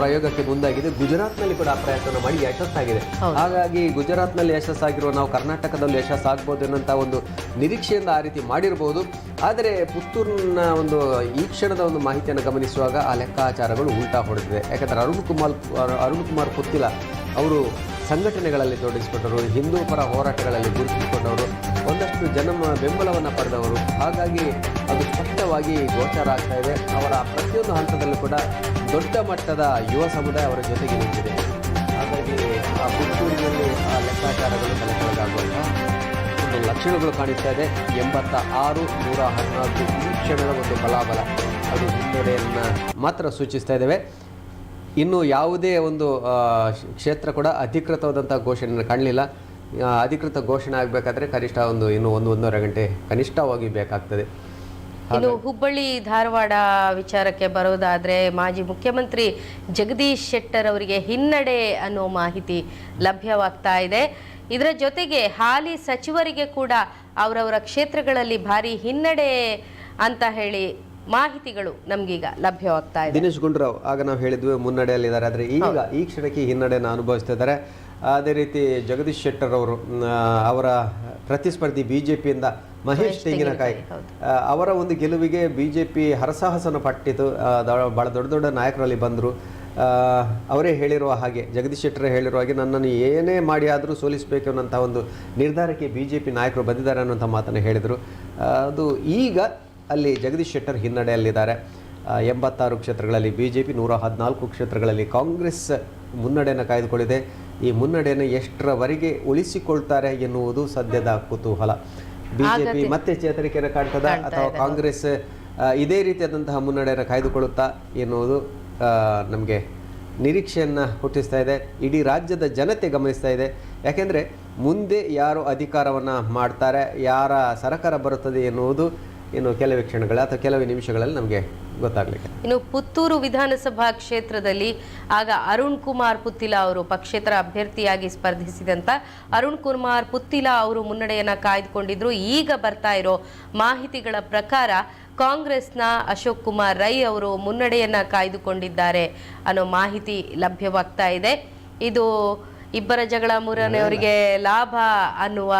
ಪ್ರಯೋಗಕ್ಕೆ ಮುಂದಾಗಿದೆ. ಗುಜರಾತ್ನಲ್ಲಿ ಕೂಡ ಆ ಪ್ರಯತ್ನ ಮಾಡಿ ಯಶಸ್ಸಾಗಿದೆ. ಹಾಗಾಗಿ ಗುಜರಾತ್ನಲ್ಲಿ ಯಶಸ್ಸಾಗಿರುವ ನಾವು ಕರ್ನಾಟಕದಲ್ಲಿ ಯಶಸ್ಸಾಗ್ಬೋದು ಅನ್ನೋಂಥ ಒಂದು ನಿರೀಕ್ಷೆಯಿಂದ ಆ ರೀತಿ ಮಾಡಿರ್ಬೋದು. ಆದರೆ ಪುತ್ತೂರಿನ ಒಂದು ಈ ಕ್ಷಣದ ಒಂದು ಮಾಹಿತಿಯನ್ನು ಗಮನಿಸುವಾಗ ಆ ಲೆಕ್ಕಾಚಾರಗಳು ಉಲ್ಟಾ ಹೊಡೆದಿದೆ. ಯಾಕಂದರೆ ಅರುಣ್ ಕುಮಾರ್ ಪುತ್ತಿಲ ಅವರು ಸಂಘಟನೆಗಳಲ್ಲಿ ತೊಡಗಿಸಿಕೊಂಡವರು, ಹಿಂದೂ ಪರ ಹೋರಾಟಗಳಲ್ಲಿ ಗುರುತಿಸಿಕೊಂಡವರು, ಒಂದಷ್ಟು ಜನ ಬೆಂಬಲವನ್ನು ಪಡೆದವರು. ಹಾಗಾಗಿ ಅದು ಸ್ಪಷ್ಟವಾಗಿ ಗೋಚರ ಆಗ್ತಾ ಇದೆ. ಅವರ ಪ್ರತಿಯೊಂದು ಹಂತದಲ್ಲೂ ಕೂಡ ದೊಡ್ಡ ಮಟ್ಟದ ಯುವ ಸಮುದಾಯ ಅವರ ಜೊತೆಗೆ ನಿಂತಿದೆ. ಹಾಗಾಗಿ ಆ ಪುತ್ತೂರಿನಲ್ಲಿ ಆ ಲೆಕ್ಕಾಚಾರಗಳು ತಲೆಕೆಳಗಾಗುವಂಥ ಒಂದು ಲಕ್ಷಣಗಳು ಕಾಣಿಸ್ತಾ ಇದೆ. 86, 114 ಈ ಕ್ಷಣದ ಒಂದು ಬಲಾಬಲ ಅದು ಹಿನ್ನಡೆಯನ್ನು ಮಾತ್ರ ಸೂಚಿಸ್ತಾ ಇದ್ದೇವೆ. ಇನ್ನು ಯಾವುದೇ ಒಂದು ಕ್ಷೇತ್ರ ಕೂಡ ಅಧಿಕೃತವಾದಂಥ ಘೋಷಣೆಯನ್ನು ಕಾಣಲಿಲ್ಲ. ಅಧಿಕೃತ ಘೋಷಣೆ ಆಗಬೇಕಾದ್ರೆ ಕನಿಷ್ಠ ಇನ್ನೂ 1-1.5 ಗಂಟೆ ಕನಿಷ್ಠವಾಗಿ ಬೇಕಾಗ್ತದೆ. ಇನ್ನು ಹುಬ್ಬಳ್ಳಿ ಧಾರವಾಡ ವಿಚಾರಕ್ಕೆ ಬರೋದಾದ್ರೆ ಮಾಜಿ ಮುಖ್ಯಮಂತ್ರಿ ಜಗದೀಶ್ ಶೆಟ್ಟರ್ ಅವರಿಗೆ ಹಿನ್ನಡೆ ಅನ್ನೋ ಮಾಹಿತಿ ಲಭ್ಯವಾಗ್ತಾ ಇದೆ. ಇದರ ಜೊತೆಗೆ ಹಾಲಿ ಸಚಿವರಿಗೆ ಕೂಡ ಅವರವರ ಕ್ಷೇತ್ರಗಳಲ್ಲಿ ಭಾರಿ ಹಿನ್ನಡೆ ಅಂತ ಹೇಳಿ ಮಾಹಿತಿಗಳು ನಮ್ಗೀಗ ಲಭ್ಯವಾಗ್ತಾ ಇದೆ. ದಿನೇಶ್ ಗುಂಡೂರಾವ್ ಆಗ ನಾವು ಹೇಳಿದ್ವಿ ಮುನ್ನಡೆಯಲ್ಲಿದ್ದಾರೆ, ಆದರೆ ಈಗ ಈ ಕ್ಷಣಕ್ಕೆ ಹಿನ್ನಡೆಯನ್ನು ಅನುಭವಿಸ್ತಿದ್ದಾರೆ. ಅದೇ ರೀತಿ ಜಗದೀಶ್ ಶೆಟ್ಟರ್ ಅವರು ಅವರ ಪ್ರತಿಸ್ಪರ್ಧಿ ಬಿಜೆಪಿಯಿಂದ ಮಹೇಶ್ ತೆಂಗಿನಕಾಯಿ ಅವರ ಒಂದು ಗೆಲುವಿಗೆ ಬಿಜೆಪಿ ಹರಸಾಹಸನ ಪಟ್ಟಿತು. ಭಾಳ ದೊಡ್ಡ ದೊಡ್ಡ ನಾಯಕರಲ್ಲಿ ಬಂದರು. ಅವರೇ ಹೇಳಿರುವ ಹಾಗೆ, ಜಗದೀಶ್ ಶೆಟ್ಟರ್ ಹೇಳಿರುವ ಹಾಗೆ, ನನ್ನನ್ನು ಏನೇ ಮಾಡಿ ಆದರೂ ಸೋಲಿಸಬೇಕು ಅನ್ನೋಂಥ ಒಂದು ನಿರ್ಧಾರಕ್ಕೆ ಬಿಜೆಪಿ ನಾಯಕರು ಬಂದಿದ್ದಾರೆ ಅನ್ನೋಂಥ ಮಾತನ್ನು ಹೇಳಿದರು. ಅದು ಈಗ ಅಲ್ಲಿ ಜಗದೀಶ್ ಶೆಟ್ಟರ್ ಹಿನ್ನಡೆಯಲ್ಲಿದ್ದಾರೆ. 86 ಕ್ಷೇತ್ರಗಳಲ್ಲಿ ಬಿಜೆಪಿ, 114 ಕ್ಷೇತ್ರಗಳಲ್ಲಿ ಕಾಂಗ್ರೆಸ್ ಮುನ್ನಡೆಯನ್ನು ಕಾಯ್ದುಕೊಂಡಿದೆ. ಈ ಮುನ್ನಡೆಯನ್ನು ಎಷ್ಟರವರೆಗೆ ಉಳಿಸಿಕೊಳ್ತಾರೆ ಎನ್ನುವುದು ಸದ್ಯದ ಕುತೂಹಲ. ಬಿಜೆಪಿ ಮತ್ತೆ ಚೇತರಿಕೆಯನ್ನು ಕಾಣ್ತದ ಅಥವಾ ಕಾಂಗ್ರೆಸ್ ಇದೇ ರೀತಿಯಾದಂತಹ ಮುನ್ನಡೆಯನ್ನು ಕಾಯ್ದುಕೊಳ್ಳುತ್ತಾ ಎನ್ನುವುದು ನಮಗೆ ನಿರೀಕ್ಷೆಯನ್ನು ಹುಟ್ಟಿಸ್ತಾ ಇದೆ. ಇಡೀ ರಾಜ್ಯದ ಜನತೆ ಗಮನಿಸ್ತಾ ಇದೆ. ಯಾಕೆಂದರೆ ಮುಂದೆ ಯಾರು ಅಧಿಕಾರವನ್ನು ಮಾಡ್ತಾರೆ, ಯಾರ ಸರ್ಕಾರ ಬರುತ್ತದೆ ಎನ್ನುವುದು ಇನ್ನು ಕೆಲವೇ ಕ್ಷಣಗಳ ಅಥವಾ ಕೆಲವೇ ನಿಮಿಷಗಳಲ್ಲಿ ನಮಗೆ ಗೊತ್ತಾಗಲಿಕ್ಕೆ. ಇನ್ನು ಪುತ್ತೂರು ವಿಧಾನಸಭಾ ಕ್ಷೇತ್ರದಲ್ಲಿ ಆಗ ಅರುಣ್ ಕುಮಾರ್ ಪುತ್ತಿಲ ಅವರು ಪಕ್ಷೇತರ ಅಭ್ಯರ್ಥಿಯಾಗಿ ಸ್ಪರ್ಧಿಸಿದಂತ ಅರುಣ್ ಕುಮಾರ್ ಪುತ್ತಿಲ ಅವರು ಮುನ್ನಡೆಯನ್ನ ಕಾಯ್ದುಕೊಂಡಿದ್ರು. ಈಗ ಬರ್ತಾ ಇರೋ ಮಾಹಿತಿಗಳ ಪ್ರಕಾರ ಕಾಂಗ್ರೆಸ್ನ ಅಶೋಕ್ ಕುಮಾರ್ ರೈ ಅವರು ಮುನ್ನಡೆಯನ್ನ ಕಾಯ್ದುಕೊಂಡಿದ್ದಾರೆ ಅನ್ನೋ ಮಾಹಿತಿ ಲಭ್ಯವಾಗ್ತಾ ಇದೆ. ಇದು ಇಬ್ಬರ ಜಗಳ ಮೂರನೆಯವರಿಗೆ ಲಾಭ ಅನ್ನುವ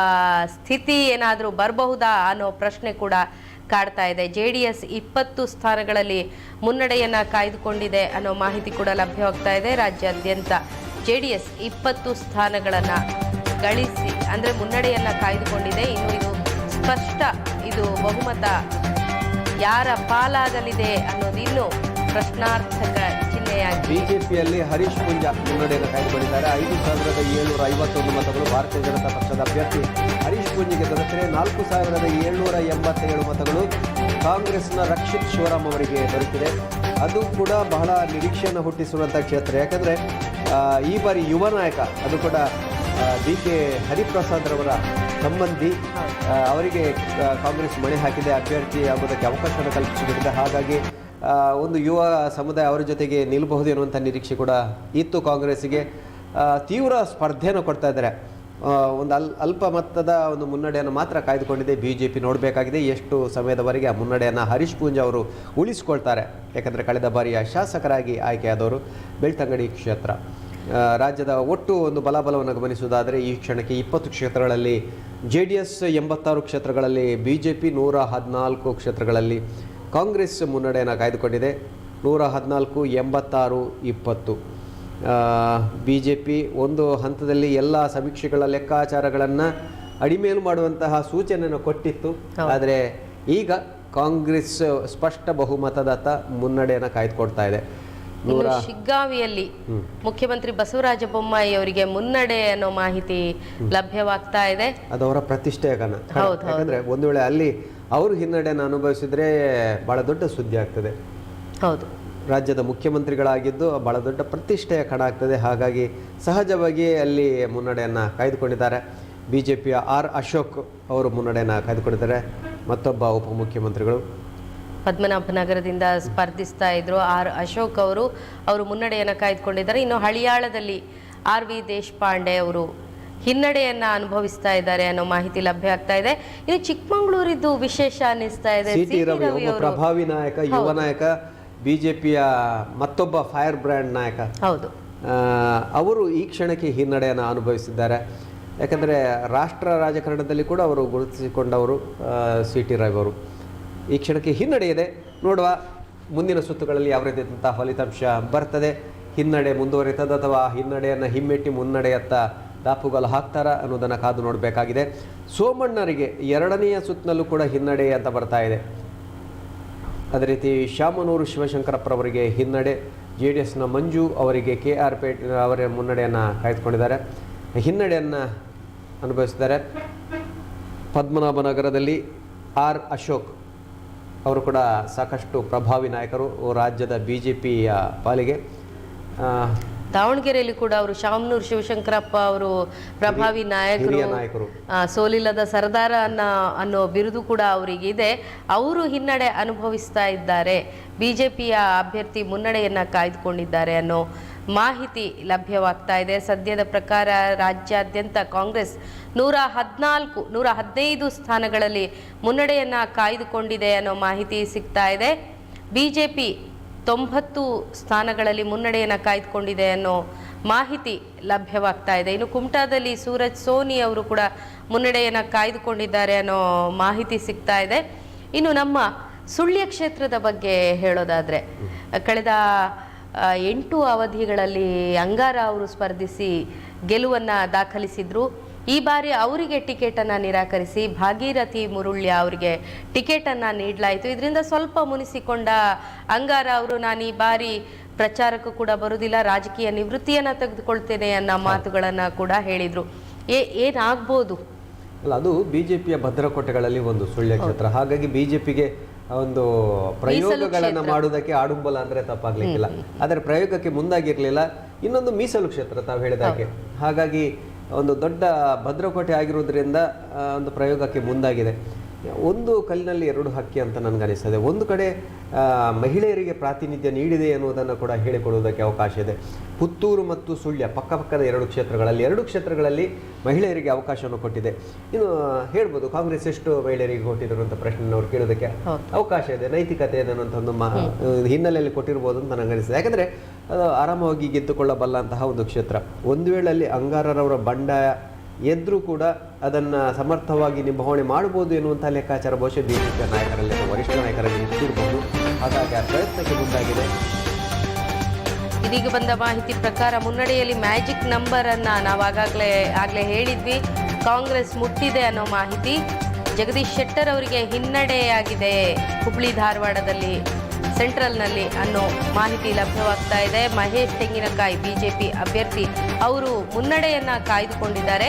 ಸ್ಥಿತಿ ಏನಾದರೂ ಬರಬಹುದಾ ಅನ್ನೋ ಪ್ರಶ್ನೆ ಕೂಡ ಕಾಡ್ತಾ ಇದೆ. JDS 20 ಸ್ಥಾನಗಳಲ್ಲಿ ಮುನ್ನಡೆಯನ್ನ ಕಾಯ್ದುಕೊಂಡಿದೆ ಅನ್ನೋ ಮಾಹಿತಿ ಕೂಡ ಲಭ್ಯವಾಗ್ತಾ ಇದೆ. ರಾಜ್ಯಾದ್ಯಂತ JDS 20 ಸ್ಥಾನಗಳನ್ನ ಗಳಿಸಿ ಅಂದ್ರೆ ಮುನ್ನಡೆಯನ್ನ ಕಾಯ್ದುಕೊಂಡಿದೆ. ಇನ್ನು ಇದು ಸ್ಪಷ್ಟ, ಇದು ಬಹುಮತ ಯಾರ ಪಾಲಾಗಲಿದೆ ಅನ್ನೋದು ಇನ್ನೂ ಪ್ರಶ್ನಾರ್ಥಕ ಚಿಹ್ನೆಯಾಗಿದೆ. ಬಿಜೆಪಿಯಲ್ಲಿ ಹರೀಶ್ ಪುಂಜಾ ಮುನ್ನಡೆಯನ್ನು ಕಾಯ್ದುಕೊಂಡಿದ್ದಾರೆ. 5,751 ಮತಗಳು ಭಾರತೀಯ ಜನತಾ ಪಕ್ಷದ ಅಭ್ಯರ್ಥಿ ಹರೀಶ್ ಪುಂಜಿಗೆ ದೊರೆತರೆ 4,787 ಮತಗಳು ಕಾಂಗ್ರೆಸ್ನ ರಕ್ಷಿತ್ ಶಿವರಾಮ್ ಅವರಿಗೆ ದೊರೆತಿದೆ. ಅದು ಕೂಡ ಬಹಳ ನಿರೀಕ್ಷೆಯನ್ನು ಹುಟ್ಟಿಸುವಂಥ ಕ್ಷೇತ್ರ. ಯಾಕಂದರೆ ಈ ಬಾರಿ ಯುವ ನಾಯಕ, ಅದು ಕೂಡ BK ಹರಿಪ್ರಸಾದ್ ರವರ ಸಂಬಂಧಿ, ಅವರಿಗೆ ಕಾಂಗ್ರೆಸ್ ಮಣೆ ಹಾಕಿದೆ, ಅಭ್ಯರ್ಥಿ ಆಗೋದಕ್ಕೆ ಅವಕಾಶವನ್ನು ಕಲ್ಪಿಸಿಕೊಂಡಿದೆ. ಹಾಗಾಗಿ ಒಂದು ಯುವ ಸಮುದಾಯ ಅವರ ಜೊತೆಗೆ ನಿಲ್ಲಬಹುದು ಎನ್ನುವಂಥ ನಿರೀಕ್ಷೆ ಕೂಡ ಇತ್ತು ಕಾಂಗ್ರೆಸ್ಸಿಗೆ. ತೀವ್ರ ಸ್ಪರ್ಧೆಯನ್ನು ಕೊಡ್ತಾ ಇದ್ದಾರೆ. ಒಂದು ಅಲ್ಪ ಮೊತ್ತದ ಒಂದು ಮುನ್ನಡೆಯನ್ನು ಮಾತ್ರ ಕಾಯ್ದುಕೊಂಡಿದೆ ಬಿಜೆಪಿ. ನೋಡಬೇಕಾಗಿದೆ ಎಷ್ಟು ಸಮಯದವರೆಗೆ ಆ ಮುನ್ನಡೆಯನ್ನು ಹರೀಶ್ ಪೂಂಜಾ ಅವರು ಉಳಿಸಿಕೊಳ್ತಾರೆ. ಯಾಕಂದರೆ ಕಳೆದ ಬಾರಿಯ ಶಾಸಕರಾಗಿ ಆಯ್ಕೆಯಾದವರು ಬೆಳ್ತಂಗಡಿ ಕ್ಷೇತ್ರ. ರಾಜ್ಯದ ಒಟ್ಟು ಒಂದು ಬಲಾಬಲವನ್ನು ಗಮನಿಸುವುದಾದರೆ ಈ ಕ್ಷಣಕ್ಕೆ 20 ಕ್ಷೇತ್ರಗಳಲ್ಲಿ JDS 86 ಕ್ಷೇತ್ರಗಳಲ್ಲಿ, ಬಿಜೆಪಿ 114 ಕ್ಷೇತ್ರಗಳಲ್ಲಿ ಕಾಂಗ್ರೆಸ್ ಮುನ್ನಡೆಯನ್ನು ಕಾಯ್ದುಕೊಂಡಿದೆ. 114, 86, 20. ಬಿಜೆಪಿ ಒಂದು ಹಂತದಲ್ಲಿ ಎಲ್ಲ ಸಮೀಕ್ಷೆಗಳ ಲೆಕ್ಕಾಚಾರಗಳನ್ನು ಅಡಿಮೇಲು ಮಾಡುವಂತಹ ಸೂಚನೆಯನ್ನು ಕೊಟ್ಟಿತ್ತು. ಆದರೆ ಈಗ ಕಾಂಗ್ರೆಸ್ ಸ್ಪಷ್ಟ ಬಹುಮತದತ್ತ ಮುನ್ನಡೆಯನ್ನು ಕಾಯ್ದುಕೊಳ್ತಾ ಇದೆ. ಶಿಗ್ಗಾವಿಯಲ್ಲಿ ಮುಖ್ಯಮಂತ್ರಿ ಬಸವರಾಜ ಬೊಮ್ಮಾಯಿ ಅವರಿಗೆ ಮುನ್ನಡೆ ಅನ್ನೋ ಮಾಹಿತಿ ಲಭ್ಯವಾಗ್ತಾ ಇದೆ. ಅದವರ ಪ್ರತಿಷ್ಠೆಯ ಕಣ. ಯಾಕಂದ್ರೆ ಒಂದು ವೇಳೆ ಅಲ್ಲಿ ಅವರು ಹಿನ್ನಡೆಯನ್ನು ಅನುಭವಿಸಿದ್ರೆ ಬಹಳ ದೊಡ್ಡ ಸುದ್ದಿ ಆಗ್ತದೆ. ಹೌದು, ರಾಜ್ಯದ ಮುಖ್ಯಮಂತ್ರಿಗಳಾಗಿದ್ದು ಬಹಳ ದೊಡ್ಡ ಪ್ರತಿಷ್ಠೆಯ ಕಣ ಆಗ್ತದೆ. ಹಾಗಾಗಿ ಸಹಜವಾಗಿ ಅಲ್ಲಿ ಮುನ್ನಡೆಯನ್ನು ಕಾಯ್ದುಕೊಂಡಿದ್ದಾರೆ. ಬಿಜೆಪಿಯ ಅಶೋಕ್ ಅವರು ಮುನ್ನಡೆಯನ್ನು ಕಾಯ್ದುಕೊಂಡಿದ್ದಾರೆ. ಮತ್ತೊಬ್ಬ ಉಪಮುಖ್ಯಮಂತ್ರಿಗಳು ಪದ್ಮನಾಭನಗರದಿಂದ ಸ್ಪರ್ಧಿಸ್ತಾ ಇದ್ರು ಅಶೋಕ್ ಅವರು ಮುನ್ನಡೆಯನ್ನು ಕಾಯ್ದುಕೊಂಡಿದ್ದಾರೆ. ಇನ್ನು ಹಳಿಯಾಳದಲ್ಲಿ RV ದೇಶಪಾಂಡೆ ಅವರು ಹಿನ್ನಡೆಯನ್ನ ಅನುಭವಿಸ್ತಾ ಇದ್ದಾರೆ ಅನ್ನೋ ಮಾಹಿತಿ ಲಭ್ಯ ಆಗ್ತಾ ಇದೆ. ಇನ್ನು ಚಿಕ್ಕಮಗಳೂರಿದ್ದು ವಿಶೇಷ ಅನ್ನಿಸ್ತಾ ಇದೆ. CT ರವಿ ಪ್ರಭಾವಿ ನಾಯಕ, ಯುವ ನಾಯಕ, BJPಯ ಮತ್ತೊಬ್ಬ ಫೈರ್ ಬ್ರ್ಯಾಂಡ್ ನಾಯಕ, ಹೌದು, ಅವರು ಈ ಕ್ಷಣಕ್ಕೆ ಹಿನ್ನಡೆಯನ್ನು ಅನುಭವಿಸಿದ್ದಾರೆ. ಯಾಕಂದರೆ ರಾಷ್ಟ್ರ ರಾಜಕಾರಣದಲ್ಲಿ ಕೂಡ ಅವರು ಗುರುತಿಸಿಕೊಂಡವರು CT ರವಿ ಅವರು. ಈ ಕ್ಷಣಕ್ಕೆ ಹಿನ್ನಡೆ ಇದೆ. ನೋಡುವ ಮುಂದಿನ ಸುತ್ತುಗಳಲ್ಲಿ ಯಾವ ರೀತಿಯಾದಂಥ ಫಲಿತಾಂಶ ಬರ್ತದೆ, ಹಿನ್ನಡೆ ಮುಂದುವರಿತದ ಅಥವಾ ಹಿನ್ನಡೆಯನ್ನು ಹಿಮ್ಮೆಟ್ಟಿ ಮುನ್ನಡೆಯತ್ತ ದಾಪುಗಾಲು ಹಾಕ್ತಾರ ಅನ್ನೋದನ್ನು ಕಾದು ನೋಡಬೇಕಾಗಿದೆ. ಸೋಮಣ್ಣರಿಗೆ 2ನೆಯ ಸುತ್ತಿನಲ್ಲೂ ಕೂಡ ಹಿನ್ನಡೆ ಅಂತ ಬರ್ತಾ ಇದೆ. ಅದೇ ರೀತಿ ಶಾಮನೂರು ಶಿವಶಂಕರಪ್ಪರವರಿಗೆ ಹಿನ್ನಡೆ, JDSನ ಮಂಜು ಅವರಿಗೆ KR ಪೇಟೆ ಅವರ ಮುನ್ನಡೆಯನ್ನು ಕಾಯ್ದುಕೊಂಡಿದ್ದಾರೆ, ಹಿನ್ನಡೆಯನ್ನು ಅನುಭವಿಸಿದ್ದಾರೆ. ಪದ್ಮನಾಭನಗರದಲ್ಲಿ R ಅಶೋಕ್ ಅವರು ಕೂಡ ಸಾಕಷ್ಟು ಪ್ರಭಾವಿ ನಾಯಕರು ರಾಜ್ಯದ BJPಯ ಪಾಲಿಗೆ. ದಾವಣಗೆರೆಯಲ್ಲಿ ಕೂಡ ಅವರು ಶಾಮನೂರು ಶಿವಶಂಕರಪ್ಪ ಅವರು ಪ್ರಭಾವಿ ನಾಯಕರು, ಸೋಲಿಲ್ಲದ ಸರ್ದಾರ ಅನ್ನೋ ಬಿರುದು ಕೂಡ ಅವರಿಗೆ ಇದೆ. ಅವರು ಹಿನ್ನಡೆ ಅನುಭವಿಸ್ತಾ ಇದ್ದಾರೆ, BJPಯ ಅಭ್ಯರ್ಥಿ ಮುನ್ನಡೆಯನ್ನ ಕಾಯ್ದುಕೊಂಡಿದ್ದಾರೆ ಅನ್ನೋ ಮಾಹಿತಿ ಲಭ್ಯವಾಗ್ತಾ ಇದೆ. ಸದ್ಯದ ಪ್ರಕಾರ ರಾಜ್ಯಾದ್ಯಂತ ಕಾಂಗ್ರೆಸ್ 115 ಸ್ಥಾನಗಳಲ್ಲಿ ಮುನ್ನಡೆಯನ್ನ ಕಾಯ್ದುಕೊಂಡಿದೆ ಅನ್ನೋ ಮಾಹಿತಿ ಸಿಗ್ತಾ ಇದೆ. BJP 90 ಸ್ಥಾನಗಳಲ್ಲಿ ಮುನ್ನಡೆಯನ್ನು ಕಾಯ್ದುಕೊಂಡಿದೆ ಅನ್ನೋ ಮಾಹಿತಿ ಲಭ್ಯವಾಗ್ತಾ ಇದೆ. ಇನ್ನು ಕುಮಟಾದಲ್ಲಿ ಸೂರಜ್ ಸೋನಿ ಅವರು ಕೂಡ ಮುನ್ನಡೆಯನ್ನು ಕಾಯ್ದುಕೊಂಡಿದ್ದಾರೆ ಅನ್ನೋ ಮಾಹಿತಿ ಸಿಗ್ತಾ ಇದೆ. ಇನ್ನು ನಮ್ಮ ಸುಳ್ಯ ಕ್ಷೇತ್ರದ ಬಗ್ಗೆ ಹೇಳೋದಾದರೆ, ಕಳೆದ 8 ಅವಧಿಗಳಲ್ಲಿ ಅಂಗಾರ ಅವರು ಸ್ಪರ್ಧಿಸಿ ಗೆಲುವನ್ನು ದಾಖಲಿಸಿದ್ರು. ಈ ಬಾರಿ ಅವರಿಗೆ ಟಿಕೆಟನ್ನು ನಿರಾಕರಿಸಿ ಭಾಗೀರಥಿ ಮುರುಳ್ಯ ಅವರಿಗೆ ಟಿಕೆಟನ್ನು ನೀಡಲಾಯಿತು. ಇದರಿಂದ ಸ್ವಲ್ಪ ಮುನಿಸಿಕೊಂಡ ಅಂಗಾರ ಅವರು ನಾನು ಈ ಬಾರಿ ಪ್ರಚಾರಕ್ಕೂ ಕೂಡ ಬರುವುದಿಲ್ಲ, ರಾಜಕೀಯ ನಿವೃತ್ತಿಯನ್ನು ತೆಗೆದುಕೊಳ್ತೇನೆ ಅನ್ನೋ ಮಾತುಗಳನ್ನು ಕೂಡ ಹೇಳಿದರು. ಏನಾಗ್ಬೋದು? ಅಲ್ಲ, ಅದು BJPಯ ಭದ್ರಕೋಟೆಗಳಲ್ಲಿ ಒಂದು ಸುಳ್ಯ ಕ್ಷೇತ್ರ. ಹಾಗಾಗಿ BJPಗೆ ಒಂದು ಪ್ರಯೋಗಗಳನ್ನು ಮಾಡುವುದಕ್ಕೆ ಆಡುಂಬಲ ಅಂದರೆ ತಪ್ಪಾಗ್ಲಿಕ್ಕಿಲ್ಲ. ಆದರೆ ಪ್ರಯೋಗಕ್ಕೆ ಮುಂದಾಗಿರಲಿಲ್ಲ. ಇನ್ನೊಂದು ಮೀಸಲು ಕ್ಷೇತ್ರ ತಾವು ಹೇಳಿದಾಗೆ, ಹಾಗಾಗಿ ಒಂದು ದೊಡ್ಡ ಭದ್ರಕೋಟೆ ಆಗಿರೋದ್ರಿಂದ ಒಂದು ಪ್ರಯೋಗಕ್ಕೆ ಮುಂದಾಗಿದೆ. ಒಂದು ಕಲ್ಲಿನಲ್ಲಿ 2 ಹಕ್ಕಿ ಅಂತ ನನಗನಿಸ್ತದೆ. ಒಂದು ಕಡೆ ಮಹಿಳೆಯರಿಗೆ ಪ್ರಾತಿನಿಧ್ಯ ನೀಡಿದೆ ಎನ್ನುವುದನ್ನು ಕೂಡ ಹೇಳಿಕೊಡುವುದಕ್ಕೆ ಅವಕಾಶ ಇದೆ. ಪುತ್ತೂರು ಮತ್ತು ಸುಳ್ಯ ಪಕ್ಕಪಕ್ಕದ 2 ಕ್ಷೇತ್ರಗಳಲ್ಲಿ ಮಹಿಳೆಯರಿಗೆ ಅವಕಾಶವನ್ನು ಕೊಟ್ಟಿದೆ. ಇನ್ನು ಹೇಳ್ಬೋದು ಕಾಂಗ್ರೆಸ್ ಎಷ್ಟು ಮಹಿಳೆಯರಿಗೆ ಕೊಟ್ಟಿದ್ರು ಅಂತ ಪ್ರಶ್ನೆ ಅವ್ರು ಕೇಳೋದಕ್ಕೆ ಅವಕಾಶ ಇದೆ, ನೈತಿಕತೆ ಇದೆ ಅನ್ನೋಂಥ ಒಂದು ಹಿನ್ನೆಲೆಯಲ್ಲಿ ಕೊಟ್ಟಿರ್ಬೋದು ಅಂತ ನನಗನಿಸ್ತದೆ. ಯಾಕಂದರೆ ಅದು ಆರಾಮವಾಗಿ ಗೆದ್ದುಕೊಳ್ಳಬಲ್ಲಂತಹ ಒಂದು ಕ್ಷೇತ್ರ. ಒಂದು ವೇಳೆ ಅಲ್ಲಿ ಅಂಗಾರರವರ ಬಂಡಾಯ ಎದ್ರೂ ಕೂಡ ಅದನ್ನು ಸಮರ್ಥವಾಗಿ ನಿಭಾವಣೆ ಮಾಡಬಹುದು ಎನ್ನುವಂಥ ಲೆಕ್ಕಾಚಾರ ಬಹುಶಃ BJP ನಾಯಕರಲ್ಲಿ, ವರಿಷ್ಠ ನಾಯಕರಲ್ಲಿ ಇಟ್ಟಿರಬಹುದು. ಹಾಗಾಗಿ ಆ ಪ್ರಯತ್ನಕ್ಕೆ ಮುಂದಾಗಿದೆ. ಇದೀಗ ಬಂದ ಮಾಹಿತಿ ಪ್ರಕಾರ ಮುನ್ನಡೆಯಲ್ಲಿ ಮ್ಯಾಜಿಕ್ ನಂಬರ್ ಅನ್ನ ನಾವು ಆಗಲೇ ಹೇಳಿದ್ವಿ, ಕಾಂಗ್ರೆಸ್ ಮುಟ್ಟಿದೆ ಅನ್ನೋ ಮಾಹಿತಿ. ಜಗದೀಶ್ ಶೆಟ್ಟರ್ ಅವರಿಗೆ ಹಿನ್ನಡೆಯಾಗಿದೆ ಹುಬ್ಳಿ ಧಾರವಾಡದಲ್ಲಿ ಸೆಂಟ್ರಲ್ನಲ್ಲಿ ಅನ್ನೋ ಮಾಹಿತಿ ಲಭ್ಯವಾಗ್ತಾ ಇದೆ. ಮಹೇಶ್ ತೆಂಗಿನಕಾಯಿ BJP ಅಭ್ಯರ್ಥಿ ಅವರು ಮುನ್ನಡೆಯನ್ನ ಕಾಯ್ದುಕೊಂಡಿದ್ದಾರೆ.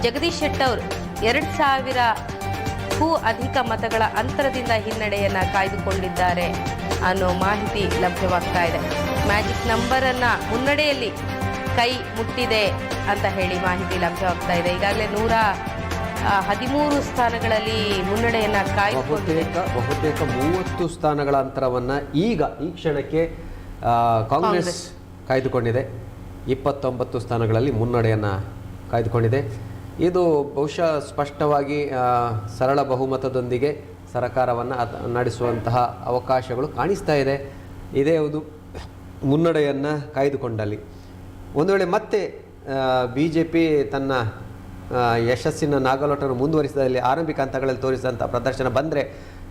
ಜಗದೀಶ್ ಶೆಟ್ಟರ್ 2000ಕ್ಕೂ ಅಧಿಕ ಮತಗಳ ಅಂತರದಿಂದ ಹಿನ್ನಡೆಯನ್ನ ಕಾಯ್ದುಕೊಂಡಿದ್ದಾರೆ ಅನ್ನೋ ಮಾಹಿತಿ ಲಭ್ಯವಾಗ್ತಾ ಇದೆ. ಮ್ಯಾಜಿಕ್ ನಂಬರನ್ನ ಮುನ್ನಡೆಯಲ್ಲಿ ಕೈ ಮುಟ್ಟಿದೆ ಅಂತ ಹೇಳಿ ಮಾಹಿತಿ ಲಭ್ಯವಾಗ್ತಾ ಇದೆ. ಈಗಾಗಲೇ 113 ಸ್ಥಾನಗಳಲ್ಲಿ ಮುನ್ನಡೆಯನ್ನ ಬಹುತೇಕ 30 ಸ್ಥಾನಗಳ ಅಂತರವನ್ನು ಈ ಕ್ಷಣಕ್ಕೆ ಕಾಂಗ್ರೆಸ್ ಕಾಯ್ದುಕೊಂಡಿದೆ. 29 ಸ್ಥಾನಗಳಲ್ಲಿ ಮುನ್ನಡೆಯನ್ನು ಕಾಯ್ದುಕೊಂಡಿದೆ. ಇದು ಬಹುಶಃ ಸ್ಪಷ್ಟವಾಗಿ ಸರಳ ಬಹುಮತದೊಂದಿಗೆ ಸರ್ಕಾರವನ್ನು ನಡೆಸುವಂತಹ ಅವಕಾಶಗಳು ಕಾಣಿಸ್ತಾ ಇದೆ. ಇದೇ ಒಂದು ಮುನ್ನಡೆಯನ್ನು ಕಾಯ್ದುಕೊಂಡಲ್ಲಿ ಒಂದು ವೇಳೆ ಮತ್ತೆ BJP ತನ್ನ ಯಶಸ್ಸಿನ ನಾಗಲೋಟವನ್ನು ಮುಂದುವರಿಸಿದಲ್ಲಿ ಆರಂಭಿಕ ಹಂತಗಳಲ್ಲಿ ತೋರಿಸಿದಂಥ ಪ್ರದರ್ಶನ ಬಂದರೆ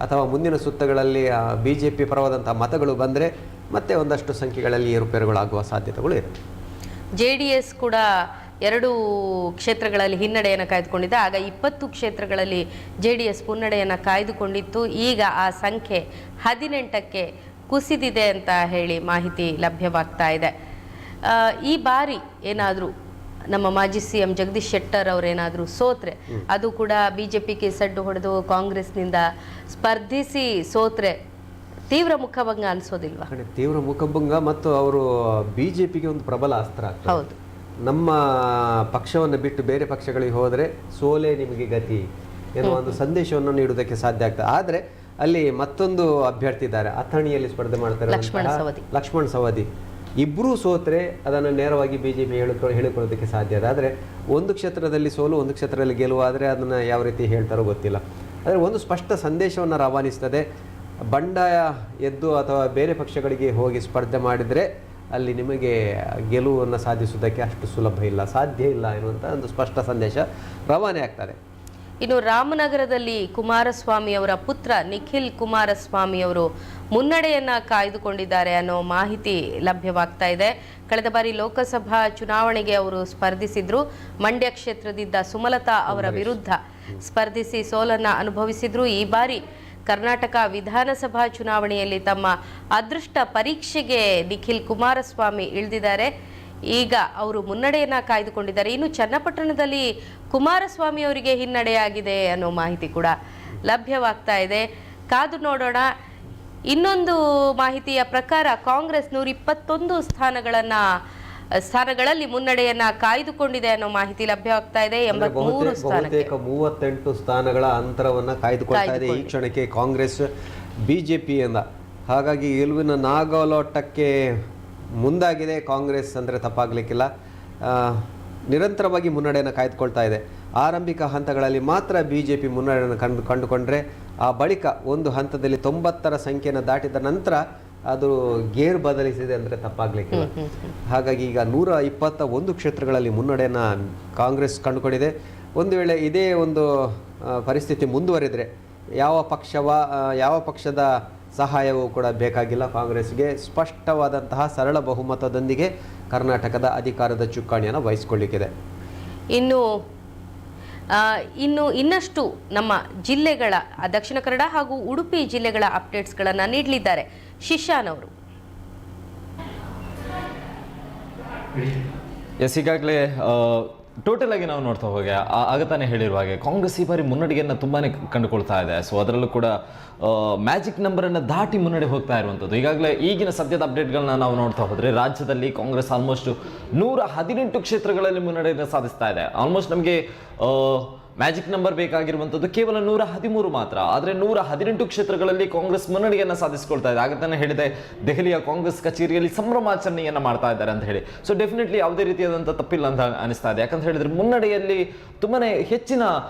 ಅಥವಾ ಮುಂದಿನ ಸುತ್ತುಗಳಲ್ಲಿ BJP ಪರವಾದಂಥ ಮತಗಳು ಬಂದರೆ ಮತ್ತೆ ಒಂದಷ್ಟು ಸಂಖ್ಯೆಗಳಲ್ಲಿ ಏರುಪೇರುಗಳಾಗುವ ಸಾಧ್ಯತೆಗಳು ಇದೆ. JDS ಕೂಡ 2 ಕ್ಷೇತ್ರಗಳಲ್ಲಿ ಹಿನ್ನಡೆಯನ್ನು ಕಾಯ್ದುಕೊಂಡಿದೆ. ಆಗ 20 ಕ್ಷೇತ್ರಗಳಲ್ಲಿ JDS ಮುನ್ನಡೆಯನ್ನು ಕಾಯ್ದುಕೊಂಡಿತ್ತು. ಈಗ ಆ ಸಂಖ್ಯೆ 18ಕ್ಕೆ ಕುಸಿದಿದೆ ಅಂತ ಹೇಳಿ ಮಾಹಿತಿ ಲಭ್ಯವಾಗ್ತಾ ಇದೆ. ಈ ಬಾರಿ ಏನಾದರೂ ನಮ್ಮ ಮಾಜಿ CM ಜಗದೀಶ್ ಶೆಟ್ಟರ್ ಅವರೇನಾದರೂ ಸೋತ್ರೆ ಅದು ಕೂಡ BJPಗೆ ಸಡ್ಡು ಹೊಡೆದು ಕಾಂಗ್ರೆಸ್ನಿಂದ ಸ್ಪರ್ಧಿಸಿ ಸೋತ್ರೆ ತೀವ್ರ ಮುಖಭಂಗ ಅನಿಸೋದಿಲ್ವಾ? ತೀವ್ರ ಮುಖಭಂಗ ಮತ್ತು ಅವರು BJPಗೆ ಒಂದು ಪ್ರಬಲ ಅಸ್ತ್ರ ಆಗ್ತದೆ. ಹೌದು, ನಮ್ಮ ಪಕ್ಷವನ್ನು ಬಿಟ್ಟು ಬೇರೆ ಪಕ್ಷಗಳಿಗೆ ಹೋದರೆ ಸೋಲೆ ನಿಮಗೆ ಗತಿ ಎನ್ನುವ ಒಂದು ಸಂದೇಶವನ್ನು ನೀಡುವುದಕ್ಕೆ ಸಾಧ್ಯ ಆಗ್ತದೆ. ಆದರೆ ಅಲ್ಲಿ ಮತ್ತೊಂದು ಅಭ್ಯರ್ಥಿ ಇದ್ದಾರೆ, ಅಥಣಿಯಲ್ಲಿ ಸ್ಪರ್ಧೆ ಮಾಡ್ತಾರೆ, ಲಕ್ಷ್ಮಣ ಸವದಿ. ಇಬ್ಬರೂ ಸೋತ್ರೆ ಅದನ್ನು ನೇರವಾಗಿ BJP ಹೇಳಿಕೊಳ್ಳೋದಕ್ಕೆ ಸಾಧ್ಯ ಇದೆ. ಆದರೆ ಒಂದು ಕ್ಷೇತ್ರದಲ್ಲಿ ಸೋಲು, ಒಂದು ಕ್ಷೇತ್ರದಲ್ಲಿ ಗೆಲುವು ಆದರೆ ಅದನ್ನು ಯಾವ ರೀತಿ ಹೇಳ್ತಾರೋ ಗೊತ್ತಿಲ್ಲ. ಆದರೆ ಒಂದು ಸ್ಪಷ್ಟ ಸಂದೇಶವನ್ನು ರವಾನಿಸ್ತದೆ. ಬಂಡಾಯ ಎದ್ದು ಅಥವಾ ಬೇರೆ ಪಕ್ಷಗಳಿಗೆ ಹೋಗಿ ಸ್ಪರ್ಧೆ ಮಾಡಿದರೆ ಅಲ್ಲಿ ನಿಮಗೆ ಗೆಲುವನ್ನು ಸಾಧಿಸುವುದಕ್ಕೆ ಅಷ್ಟು ಸುಲಭ ಇಲ್ಲ, ಸಾಧ್ಯ ಇಲ್ಲ ಎನ್ನುವಂಥ ಒಂದು ಸ್ಪಷ್ಟ ಸಂದೇಶ ರವಾನೆ ಆಗ್ತದೆ. ಇನ್ನು ರಾಮನಗರದಲ್ಲಿ ಕುಮಾರಸ್ವಾಮಿ ಅವರ ಪುತ್ರ ನಿಖಿಲ್ ಕುಮಾರಸ್ವಾಮಿ ಅವರು ಮುನ್ನಡೆಯನ್ನ ಕಾಯ್ದುಕೊಂಡಿದ್ದಾರೆ ಅನ್ನೋ ಮಾಹಿತಿ ಲಭ್ಯವಾಗ್ತಾ ಇದೆ. ಕಳೆದ ಬಾರಿ ಲೋಕಸಭಾ ಚುನಾವಣೆಗೆ ಅವರು ಸ್ಪರ್ಧಿಸಿದ್ರು. ಮಂಡ್ಯ ಕ್ಷೇತ್ರದಿಂದ ಸುಮಲತಾ ಅವರ ವಿರುದ್ಧ ಸ್ಪರ್ಧಿಸಿ ಸೋಲನ್ನ ಅನುಭವಿಸಿದ್ರು. ಈ ಬಾರಿ ಕರ್ನಾಟಕ ವಿಧಾನಸಭಾ ಚುನಾವಣೆಯಲ್ಲಿ ತಮ್ಮ ಅದೃಷ್ಟ ಪರೀಕ್ಷೆಗೆ ನಿಖಿಲ್ ಕುಮಾರಸ್ವಾಮಿ ಇಳಿದಿದ್ದಾರೆ. ಈಗ ಅವರು ಮುನ್ನಡೆಯನ್ನ ಕಾಯ್ದುಕೊಂಡಿದ್ದಾರೆ. ಇನ್ನು ಚನ್ನಪಟ್ಟಣದಲ್ಲಿ ಕುಮಾರಸ್ವಾಮಿ ಅವರಿಗೆ ಹಿನ್ನಡೆಯಾಗಿದೆ ಅನ್ನೋ ಮಾಹಿತಿ ಕೂಡ ಲಭ್ಯವಾಗ್ತಾ ಇದೆ. ಕಾದು ನೋಡೋಣ. ಇನ್ನೊಂದು ಮಾಹಿತಿಯ ಪ್ರಕಾರ ಕಾಂಗ್ರೆಸ್ 121 ಸ್ಥಾನಗಳಲ್ಲಿ ಮುನ್ನಡೆಯನ್ನ ಕಾಯ್ದುಕೊಂಡಿದೆ ಅನ್ನೋ ಮಾಹಿತಿ ಲಭ್ಯವಾಗ್ತಾ ಇದೆ. 83 ಸ್ಥಾನಕ್ಕೆ 38 ಸ್ಥಾನಗಳ ಅಂತರವನ್ನ ಕಾಯ್ದುಕೊಳ್ತಾ ಇದೆ ಈ ಕ್ಷಣಕ್ಕೆ ಕಾಂಗ್ರೆಸ್ ಬಿಜೆಪಿಯಿಂದ. ಹಾಗಾಗಿ ಗೆಲುವಿನ ನಾಗಲೋಟಕ್ಕೆ ಮುಂದಾಗಿದೆ ಕಾಂಗ್ರೆಸ್ ಅಂದರೆ ತಪ್ಪಾಗಲಿಕ್ಕಿಲ್ಲ. ನಿರಂತರವಾಗಿ ಮುನ್ನಡೆಯನ್ನು ಕಾಯ್ದುಕೊಳ್ತಾ ಇದೆ. ಆರಂಭಿಕ ಹಂತಗಳಲ್ಲಿ ಮಾತ್ರ ಬಿಜೆಪಿ ಮುನ್ನಡೆಯನ್ನು ಕಂಡುಕೊಂಡ್ರೆ ಆ ಬಳಿಕ ಒಂದು ಹಂತದಲ್ಲಿ 90ರ ಸಂಖ್ಯೆಯನ್ನು ದಾಟಿದ ನಂತರ ಅದು ಗೇರ್ ಬದಲಿಸಿದೆ ಅಂದರೆ ತಪ್ಪಾಗಲಿಕ್ಕಿಲ್ಲ. ಹಾಗಾಗಿ ಈಗ 121 ಕ್ಷೇತ್ರಗಳಲ್ಲಿ ಮುನ್ನಡೆಯನ್ನು ಕಾಂಗ್ರೆಸ್ ಕಂಡುಕೊಂಡಿದೆ. ಒಂದು ವೇಳೆ ಇದೇ ಒಂದು ಪರಿಸ್ಥಿತಿ ಮುಂದುವರಿದರೆ ಯಾವ ಪಕ್ಷದ ಸಹಾಯವೂ ಕೂಡ ಬೇಕಾಗಿಲ್ಲ. ಕಾಂಗ್ರೆಸ್ಗೆ ಸ್ಪಷ್ಟವಾದಂತಹ ಸರಳ ಬಹುಮತದೊಂದಿಗೆ ಕರ್ನಾಟಕದ ಅಧಿಕಾರದ ಚುಕ್ಕಾಣಿಯನ್ನು ವಹಿಸಿಕೊಳ್ಳಿಕ್ಕಿದೆ. ಇನ್ನಷ್ಟು ನಮ್ಮ ಜಿಲ್ಲೆಗಳ ದಕ್ಷಿಣ ಕನ್ನಡ ಹಾಗೂ ಉಡುಪಿ ಜಿಲ್ಲೆಗಳ ಅಪ್ಡೇಟ್ಸ್ಗಳನ್ನು ನೀಡಲಿದ್ದಾರೆ ಶಿಶಾನ್ ಅವರು. ಈಗಾಗಲೇ ಟೋಟಲ್ ಆಗಿ ನಾವು ನೋಡ್ತಾ ಹೋಗಿ ಆಗ ತಾನೇ ಹೇಳಿರುವ ಹಾಗೆ ಕಾಂಗ್ರೆಸ್ ಈ ಬಾರಿ ಮುನ್ನಡೆಯನ್ನು ತುಂಬಾನೇ ಕಂಡುಕೊಳ್ತಾ ಇದೆ. ಸೊ ಅದರಲ್ಲೂ ಕೂಡ ಮ್ಯಾಜಿಕ್ ನಂಬರನ್ನು ದಾಟಿ ಮುನ್ನಡೆ ಹೋಗ್ತಾ ಇರುವಂಥದ್ದು. ಈಗಾಗಲೇ ಈಗಿನ ಸದ್ಯದ ಅಪ್ಡೇಟ್ಗಳನ್ನ ನಾವು ನೋಡ್ತಾ ಹೋದರೆ ರಾಜ್ಯದಲ್ಲಿ ಕಾಂಗ್ರೆಸ್ ಆಲ್ಮೋಸ್ಟ್ 118 ಕ್ಷೇತ್ರಗಳಲ್ಲಿ ಮುನ್ನಡೆಯನ್ನು ಸಾಧಿಸ್ತಾ ಇದೆ. ಆಲ್ಮೋಸ್ಟ್ ನಮಗೆ ಮ್ಯಾಜಿಕ್ ನಂಬರ್ ಬೇಕಾಗಿರುವಂಥದ್ದು ಕೇವಲ 113 ಮಾತ್ರ. ಆದರೆ 118 ಕ್ಷೇತ್ರಗಳಲ್ಲಿ ಕಾಂಗ್ರೆಸ್ ಮುನ್ನಡೆಯನ್ನು ಸಾಧಿಸಿಕೊಳ್ತಾ ಇದೆ. ಆಗ ತಾನೇ ಹೇಳಿದೆ ದೆಹಲಿಯ ಕಾಂಗ್ರೆಸ್ ಕಚೇರಿಯಲ್ಲಿ ಸಂಭ್ರಮಾಚರಣೆಯನ್ನು ಮಾಡ್ತಾ ಇದ್ದಾರೆ ಅಂತ ಹೇಳಿ. ಸೊ ಡೆಫಿನೆಟ್ಲಿ ಯಾವುದೇ ರೀತಿಯಾದಂಥ ತಪ್ಪಿಲ್ಲ ಅಂತ ಅನಿಸ್ತಾ ಇದೆ. ಯಾಕಂತ ಹೇಳಿದ್ರೆ ಮುನ್ನಡೆಯಲ್ಲಿ ತುಂಬಾನೇ ಹೆಚ್ಚಿನ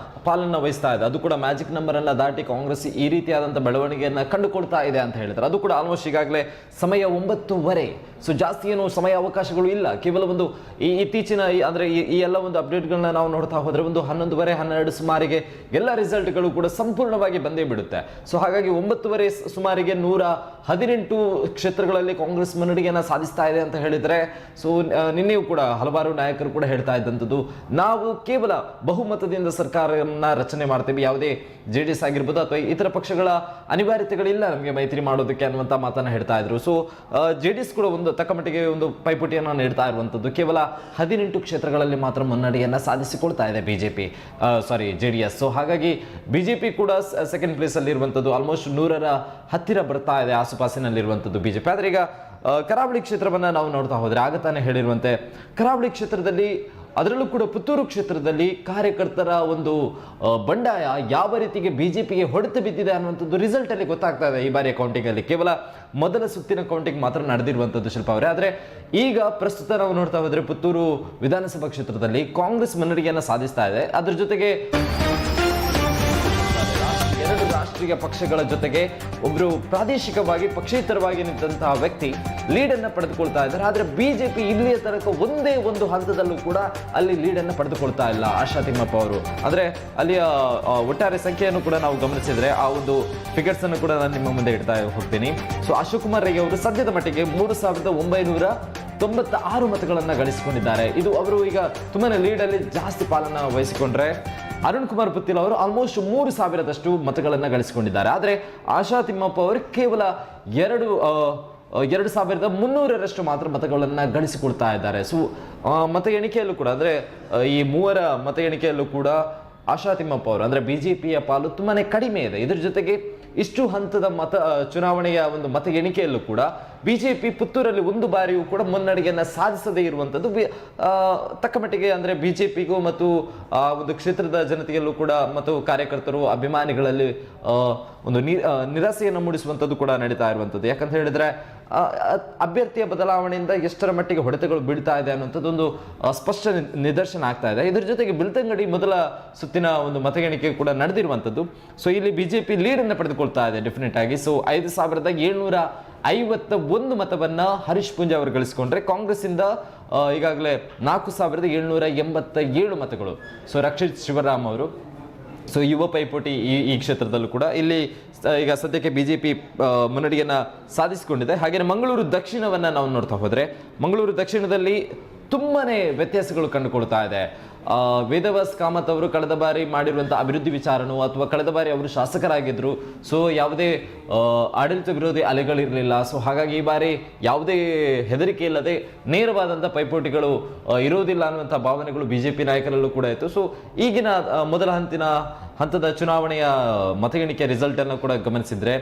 ಪಾಲನ್ನು ವಹಿಸ್ತಾ ಇದೆ. ಅದು ಕೂಡ ಮ್ಯಾಜಿಕ್ ನಂಬರನ್ನು ದಾಟಿ ಕಾಂಗ್ರೆಸ್ ಈ ರೀತಿಯಾದಂಥ ಬೆಳವಣಿಗೆಯನ್ನು ಕಂಡುಕೊಳ್ತಾ ಇದೆ ಅಂತ ಹೇಳಿದ್ದಾರೆ. ಅದು ಕೂಡ ಆಲ್ಮೋಸ್ಟ್ ಈಗಾಗಲೇ ಸಮಯ 9:30. ಸೊ ಜಾಸ್ತಿ ಏನು ಸಮಯ ಅವಕಾಶಗಳು ಇಲ್ಲ. ಕೇವಲ ಒಂದು ಇತ್ತೀಚಿನ ಅಂದರೆ ಈ ಎಲ್ಲ ಒಂದು ಅಪ್ಡೇಟ್ಗಳನ್ನ ನಾವು ನೋಡ್ತಾ ಹೋದರೆ ಒಂದು 11:30 12 ಸುಮಾರಿಗೆ ಎಲ್ಲ ರಿಸಲ್ಟ್ಗಳು ಕೂಡ ಸಂಪೂರ್ಣವಾಗಿ ಬಂದೇ ಬಿಡುತ್ತೆ. ಸೊ ಹಾಗಾಗಿ 9:30 ಸುಮಾರಿಗೆ 118 ಕ್ಷೇತ್ರಗಳಲ್ಲಿ ಕಾಂಗ್ರೆಸ್ ಮುನ್ನಡೆಯನ್ನು ಸಾಧಿಸ್ತಾ ಇದೆ ಅಂತ ಹೇಳಿದರೆ, ಸೊ ನಿನ್ನೆಯೂ ಕೂಡ ಹಲವಾರು ನಾಯಕರು ಕೂಡ ಹೇಳ್ತಾ ಇದ್ದಂಥದ್ದು ನಾವು ಕೇವಲ ಬಹುಮತದಿಂದ ಸರ್ಕಾರವನ್ನ ರಚನೆ ಮಾಡ್ತೇವೆ, ಯಾವುದೇ JDS ಆಗಿರ್ಬೋದು ಅಥವಾ ಇತರ ಪಕ್ಷಗಳ ಅನಿವಾರ್ಯತೆಗಳಿಲ್ಲ ನಮಗೆ ಮೈತ್ರಿ ಮಾಡೋದಕ್ಕೆ ಅನ್ನುವಂಥ ಮಾತನ್ನ ಹೇಳ್ತಾ ಇದ್ರು. ಸೊ JDS ಕೂಡ ಒಂದು ತಕ್ಕಮಟ್ಟಿಗೆ ಒಂದು ಪೈಪೋಟಿಯನ್ನು ನೀಡ್ತಾ ಇರುವಂಥದ್ದು. ಕೇವಲ 18 ಕ್ಷೇತ್ರಗಳಲ್ಲಿ ಮಾತ್ರ ಮುನ್ನಡೆಯನ್ನು ಸಾಧಿಸಿಕೊಳ್ತಾ ಇದೆ JDS. ಸೊ ಹಾಗಾಗಿ ಬಿಜೆಪಿ ಕೂಡ ಸೆಕೆಂಡ್ ಪ್ಲೇಸ್ ಅಲ್ಲಿ ಇರುವಂಥದ್ದು, ಆಲ್ಮೋಸ್ಟ್ 100ರ ಹತ್ತಿರ ಬರ್ತಾ ಇದೆ ಆಸುಪಾಸಿನಲ್ಲಿರುವಂಥದ್ದು ಬಿಜೆಪಿ. ಆದರೆ ಈಗ ಕರಾವಳಿ ಕ್ಷೇತ್ರವನ್ನ ನಾವು ನೋಡ್ತಾ ಹೋದ್ರೆ ಆಗ ತಾನೇ ಹೇಳಿರುವಂತೆ ಕರಾವಳಿ ಕ್ಷೇತ್ರದಲ್ಲಿ ಅದರಲ್ಲೂ ಕೂಡ ಪುತ್ತೂರು ಕ್ಷೇತ್ರದಲ್ಲಿ ಕಾರ್ಯಕರ್ತರ ಒಂದು ಬಂಡಾಯ ಯಾವ ರೀತಿಗೆ ಬಿಜೆಪಿಗೆ ಹೊಡೆತ ಬಿದ್ದಿದೆ ಅನ್ನುವಂಥದ್ದು ರಿಸಲ್ಟ್ ಅಲ್ಲಿ ಗೊತ್ತಾಗ್ತಾ ಇದೆ. ಈ ಬಾರಿಯ ಕೌಂಟಿಂಗ್ ಅಲ್ಲಿ ಕೇವಲ ಮೊದಲ ಸುತ್ತಿನ ಕೌಂಟಿಂಗ್ ಮಾತ್ರ ನಡೆದಿರುವಂಥದ್ದು ಶಿಲ್ಪ ಅವರೇ. ಆದರೆ ಈಗ ಪ್ರಸ್ತುತ ನಾವು ನೋಡ್ತಾ ಹೋದ್ರೆ ಪುತ್ತೂರು ವಿಧಾನಸಭಾ ಕ್ಷೇತ್ರದಲ್ಲಿ ಕಾಂಗ್ರೆಸ್ ಮುನ್ನಡೆಯನ್ನು ಸಾಧಿಸ್ತಾ ಇದೆ. ಅದ್ರ ಜೊತೆಗೆ ಎರಡು ರಾಷ್ಟ್ರೀಯ ಪಕ್ಷಗಳ ಜೊತೆಗೆ ಒಬ್ಬರು ಪ್ರಾದೇಶಿಕವಾಗಿ ಪಕ್ಷೇತರವಾಗಿ ನಿಂತಹ ವ್ಯಕ್ತಿ ಲೀಡನ್ನು ಪಡೆದುಕೊಳ್ತಾ ಇದ್ದಾರೆ. ಆದರೆ ಬಿಜೆಪಿ ಇಲ್ಲಿಯ ತನಕ ಒಂದೇ ಒಂದು ಹಂತದಲ್ಲೂ ಕೂಡ ಅಲ್ಲಿ ಲೀಡನ್ನು ಪಡೆದುಕೊಳ್ತಾ ಇಲ್ಲ. ಆಶಾ ತಿಮ್ಮಪ್ಪ ಅವರು ಅಂದರೆ ಅಲ್ಲಿಯ ಒಟ್ಟಾರೆ ಸಂಖ್ಯೆಯನ್ನು ಕೂಡ ನಾವು ಗಮನಿಸಿದರೆ ಆ ಒಂದು ಫಿಗರ್ಸ್ ಅನ್ನು ಕೂಡ ನಾನು ನಿಮ್ಮ ಮುಂದೆ ಇಡ್ತಾ ಹೋಗ್ತೀನಿ. ಸೊ ಅಶೋಕ್ ಕುಮಾರ್ ರೈ ಅವರು ಸದ್ಯದ ಮಟ್ಟಿಗೆ 3996 ಮತಗಳನ್ನು ಗಳಿಸಿಕೊಂಡಿದ್ದಾರೆ. ಇದು ಅವರು ಈಗ ತುಂಬಾನೇ ಲೀಡಲ್ಲಿ ಜಾಸ್ತಿ ಪಾಲನ್ನು ವಹಿಸಿಕೊಂಡ್ರೆ ಅರುಣ್ ಕುಮಾರ್ ಪುತ್ತಿಲ್ ಅವರು ಆಲ್ಮೋಸ್ಟ್ 3000ದಷ್ಟು ಮತಗಳನ್ನು ಗಳಿಸಿಕೊಂಡಿದ್ದಾರೆ. ಆದರೆ ಆಶಾ ತಿಮ್ಮಪ್ಪ ಅವರು ಕೇವಲ 2300ರಷ್ಟು ಮಾತ್ರ ಮತಗಳನ್ನು ಗಳಿಸಿಕೊಳ್ತಾ ಇದ್ದಾರೆ. ಸೊ ಮತ ಎಣಿಕೆಯಲ್ಲೂ ಕೂಡ ಅಂದರೆ ಈ ಮೂವರ ಮತ ಎಣಿಕೆಯಲ್ಲೂ ಕೂಡ ಆಶಾ ತಿಮ್ಮಪ್ಪ ಅವರು ಅಂದರೆ ಬಿಜೆಪಿಯ ಪಾಲು ತುಂಬಾನೇ ಕಡಿಮೆ ಇದೆ. ಇದರ ಜೊತೆಗೆ ಇಷ್ಟು ಹಂತದ ಚುನಾವಣೆಯ ಒಂದು ಮತ ಎಣಿಕೆಯಲ್ಲೂ ಕೂಡ ಬಿಜೆಪಿ ಪುತ್ತೂರಲ್ಲಿ ಒಂದು ಬಾರಿಯೂ ಕೂಡ ಮುನ್ನಡೆಯನ್ನ ಸಾಧಿಸದೇ ಇರುವಂತದ್ದು ತಕ್ಕ ಮಟ್ಟಿಗೆ ಅಂದ್ರೆ ಬಿಜೆಪಿಗೂ ಮತ್ತು ಆ ಒಂದು ಕ್ಷೇತ್ರದ ಜನತೆಯಲ್ಲೂ ಕೂಡ ಮತ್ತು ಕಾರ್ಯಕರ್ತರು ಅಭಿಮಾನಿಗಳಲ್ಲಿ ಒಂದು ನಿರಾಸೆಯನ್ನು ಮೂಡಿಸುವಂಥದ್ದು ಕೂಡ ನಡೀತಾ ಇರುವಂಥದ್ದು. ಯಾಕಂತ ಹೇಳಿದ್ರೆ ಅಭ್ಯರ್ಥಿಯ ಬದಲಾವಣೆಯಿಂದ ಎಷ್ಟರ ಮಟ್ಟಿಗೆ ಹೊಡೆತಗಳು ಬೀಳ್ತಾ ಇದೆ ಅನ್ನುವಂಥದ್ದು ಒಂದು ಸ್ಪಷ್ಟ ನಿದರ್ಶನ ಆಗ್ತಾ ಇದೆ. ಇದರ ಜೊತೆಗೆ ಬೆಳ್ತಂಗಡಿ ಮೊದಲ ಸುತ್ತಿನ ಒಂದು ಮತಎಣಿಕೆ ಕೂಡ ನಡೆದಿರುವಂಥದ್ದು. ಸೊ ಇಲ್ಲಿ ಬಿಜೆಪಿ ಲೀಡ್ ಅನ್ನು ಪಡೆದುಕೊಳ್ತಾ ಇದೆ ಡೆಫಿನೆಟ್ ಆಗಿ. ಸೊ 5751 ಮತವನ್ನ ಹರೀಶ್ ಪೂಂಜಾ ಅವರು ಗಳಿಸಿಕೊಂಡ್ರೆ ಕಾಂಗ್ರೆಸ್ ಇಂದ ಈಗಾಗಲೇ 4787 ಮತಗಳು. ಸೊ ರಕ್ಷಿತ್ ಶಿವರಾಮ್ ಅವರು ಸೊ ಯುವ ಪೈಪೋಟಿ ಈ ಕ್ಷೇತ್ರದಲ್ಲೂ ಕೂಡ ಇಲ್ಲಿ ಈಗ ಸದ್ಯಕ್ಕೆ ಬಿಜೆಪಿ ಮುನ್ನಡೆಯನ್ನ ಸಾಧಿಸಿಕೊಂಡಿದೆ. ಹಾಗೆ ಮಂಗಳೂರು ದಕ್ಷಿಣವನ್ನ ನಾವು ನೋಡ್ತಾ ಹೋದ್ರೆ ಮಂಗಳೂರು ದಕ್ಷಿಣದಲ್ಲಿ ತುಂಬಾನೇ ವ್ಯತ್ಯಾಸಗಳು ಕಂಡುಕೊಳ್ತಾ ಇದೆ. ವೇದವ್ಯಾಸ್ ಕಾಮತ್ ಅವರು ಕಳೆದ ಬಾರಿ ಮಾಡಿರುವಂತಹ ಅಭಿವೃದ್ಧಿ ವಿಚಾರನೋ ಅಥವಾ ಕಳೆದ ಬಾರಿ ಅವರು ಶಾಸಕರಾಗಿದ್ರು. ಸೊ ಯಾವುದೇ ಆಡಳಿತ ವಿರೋಧಿ ಅಲೆಗಳಿರಲಿಲ್ಲ. ಸೊ ಹಾಗಾಗಿ ಈ ಬಾರಿ ಯಾವುದೇ ಹೆದರಿಕೆ ಇಲ್ಲದೆ ನೇರವಾದಂಥ ಪೈಪೋಟಿಗಳು ಇರೋದಿಲ್ಲ ಅನ್ನುವಂಥ ಭಾವನೆಗಳು ಬಿಜೆಪಿ ನಾಯಕರಲ್ಲೂ ಕೂಡ ಇತ್ತು. ಸೊ ಈಗಿನ ಮೊದಲ ಹಂತದ ಚುನಾವಣೆಯ ಮತ ಎಣಿಕೆ ರಿಸಲ್ಟ್ ಅನ್ನು ಕೂಡ ಗಮನಿಸಿದ್ರೆ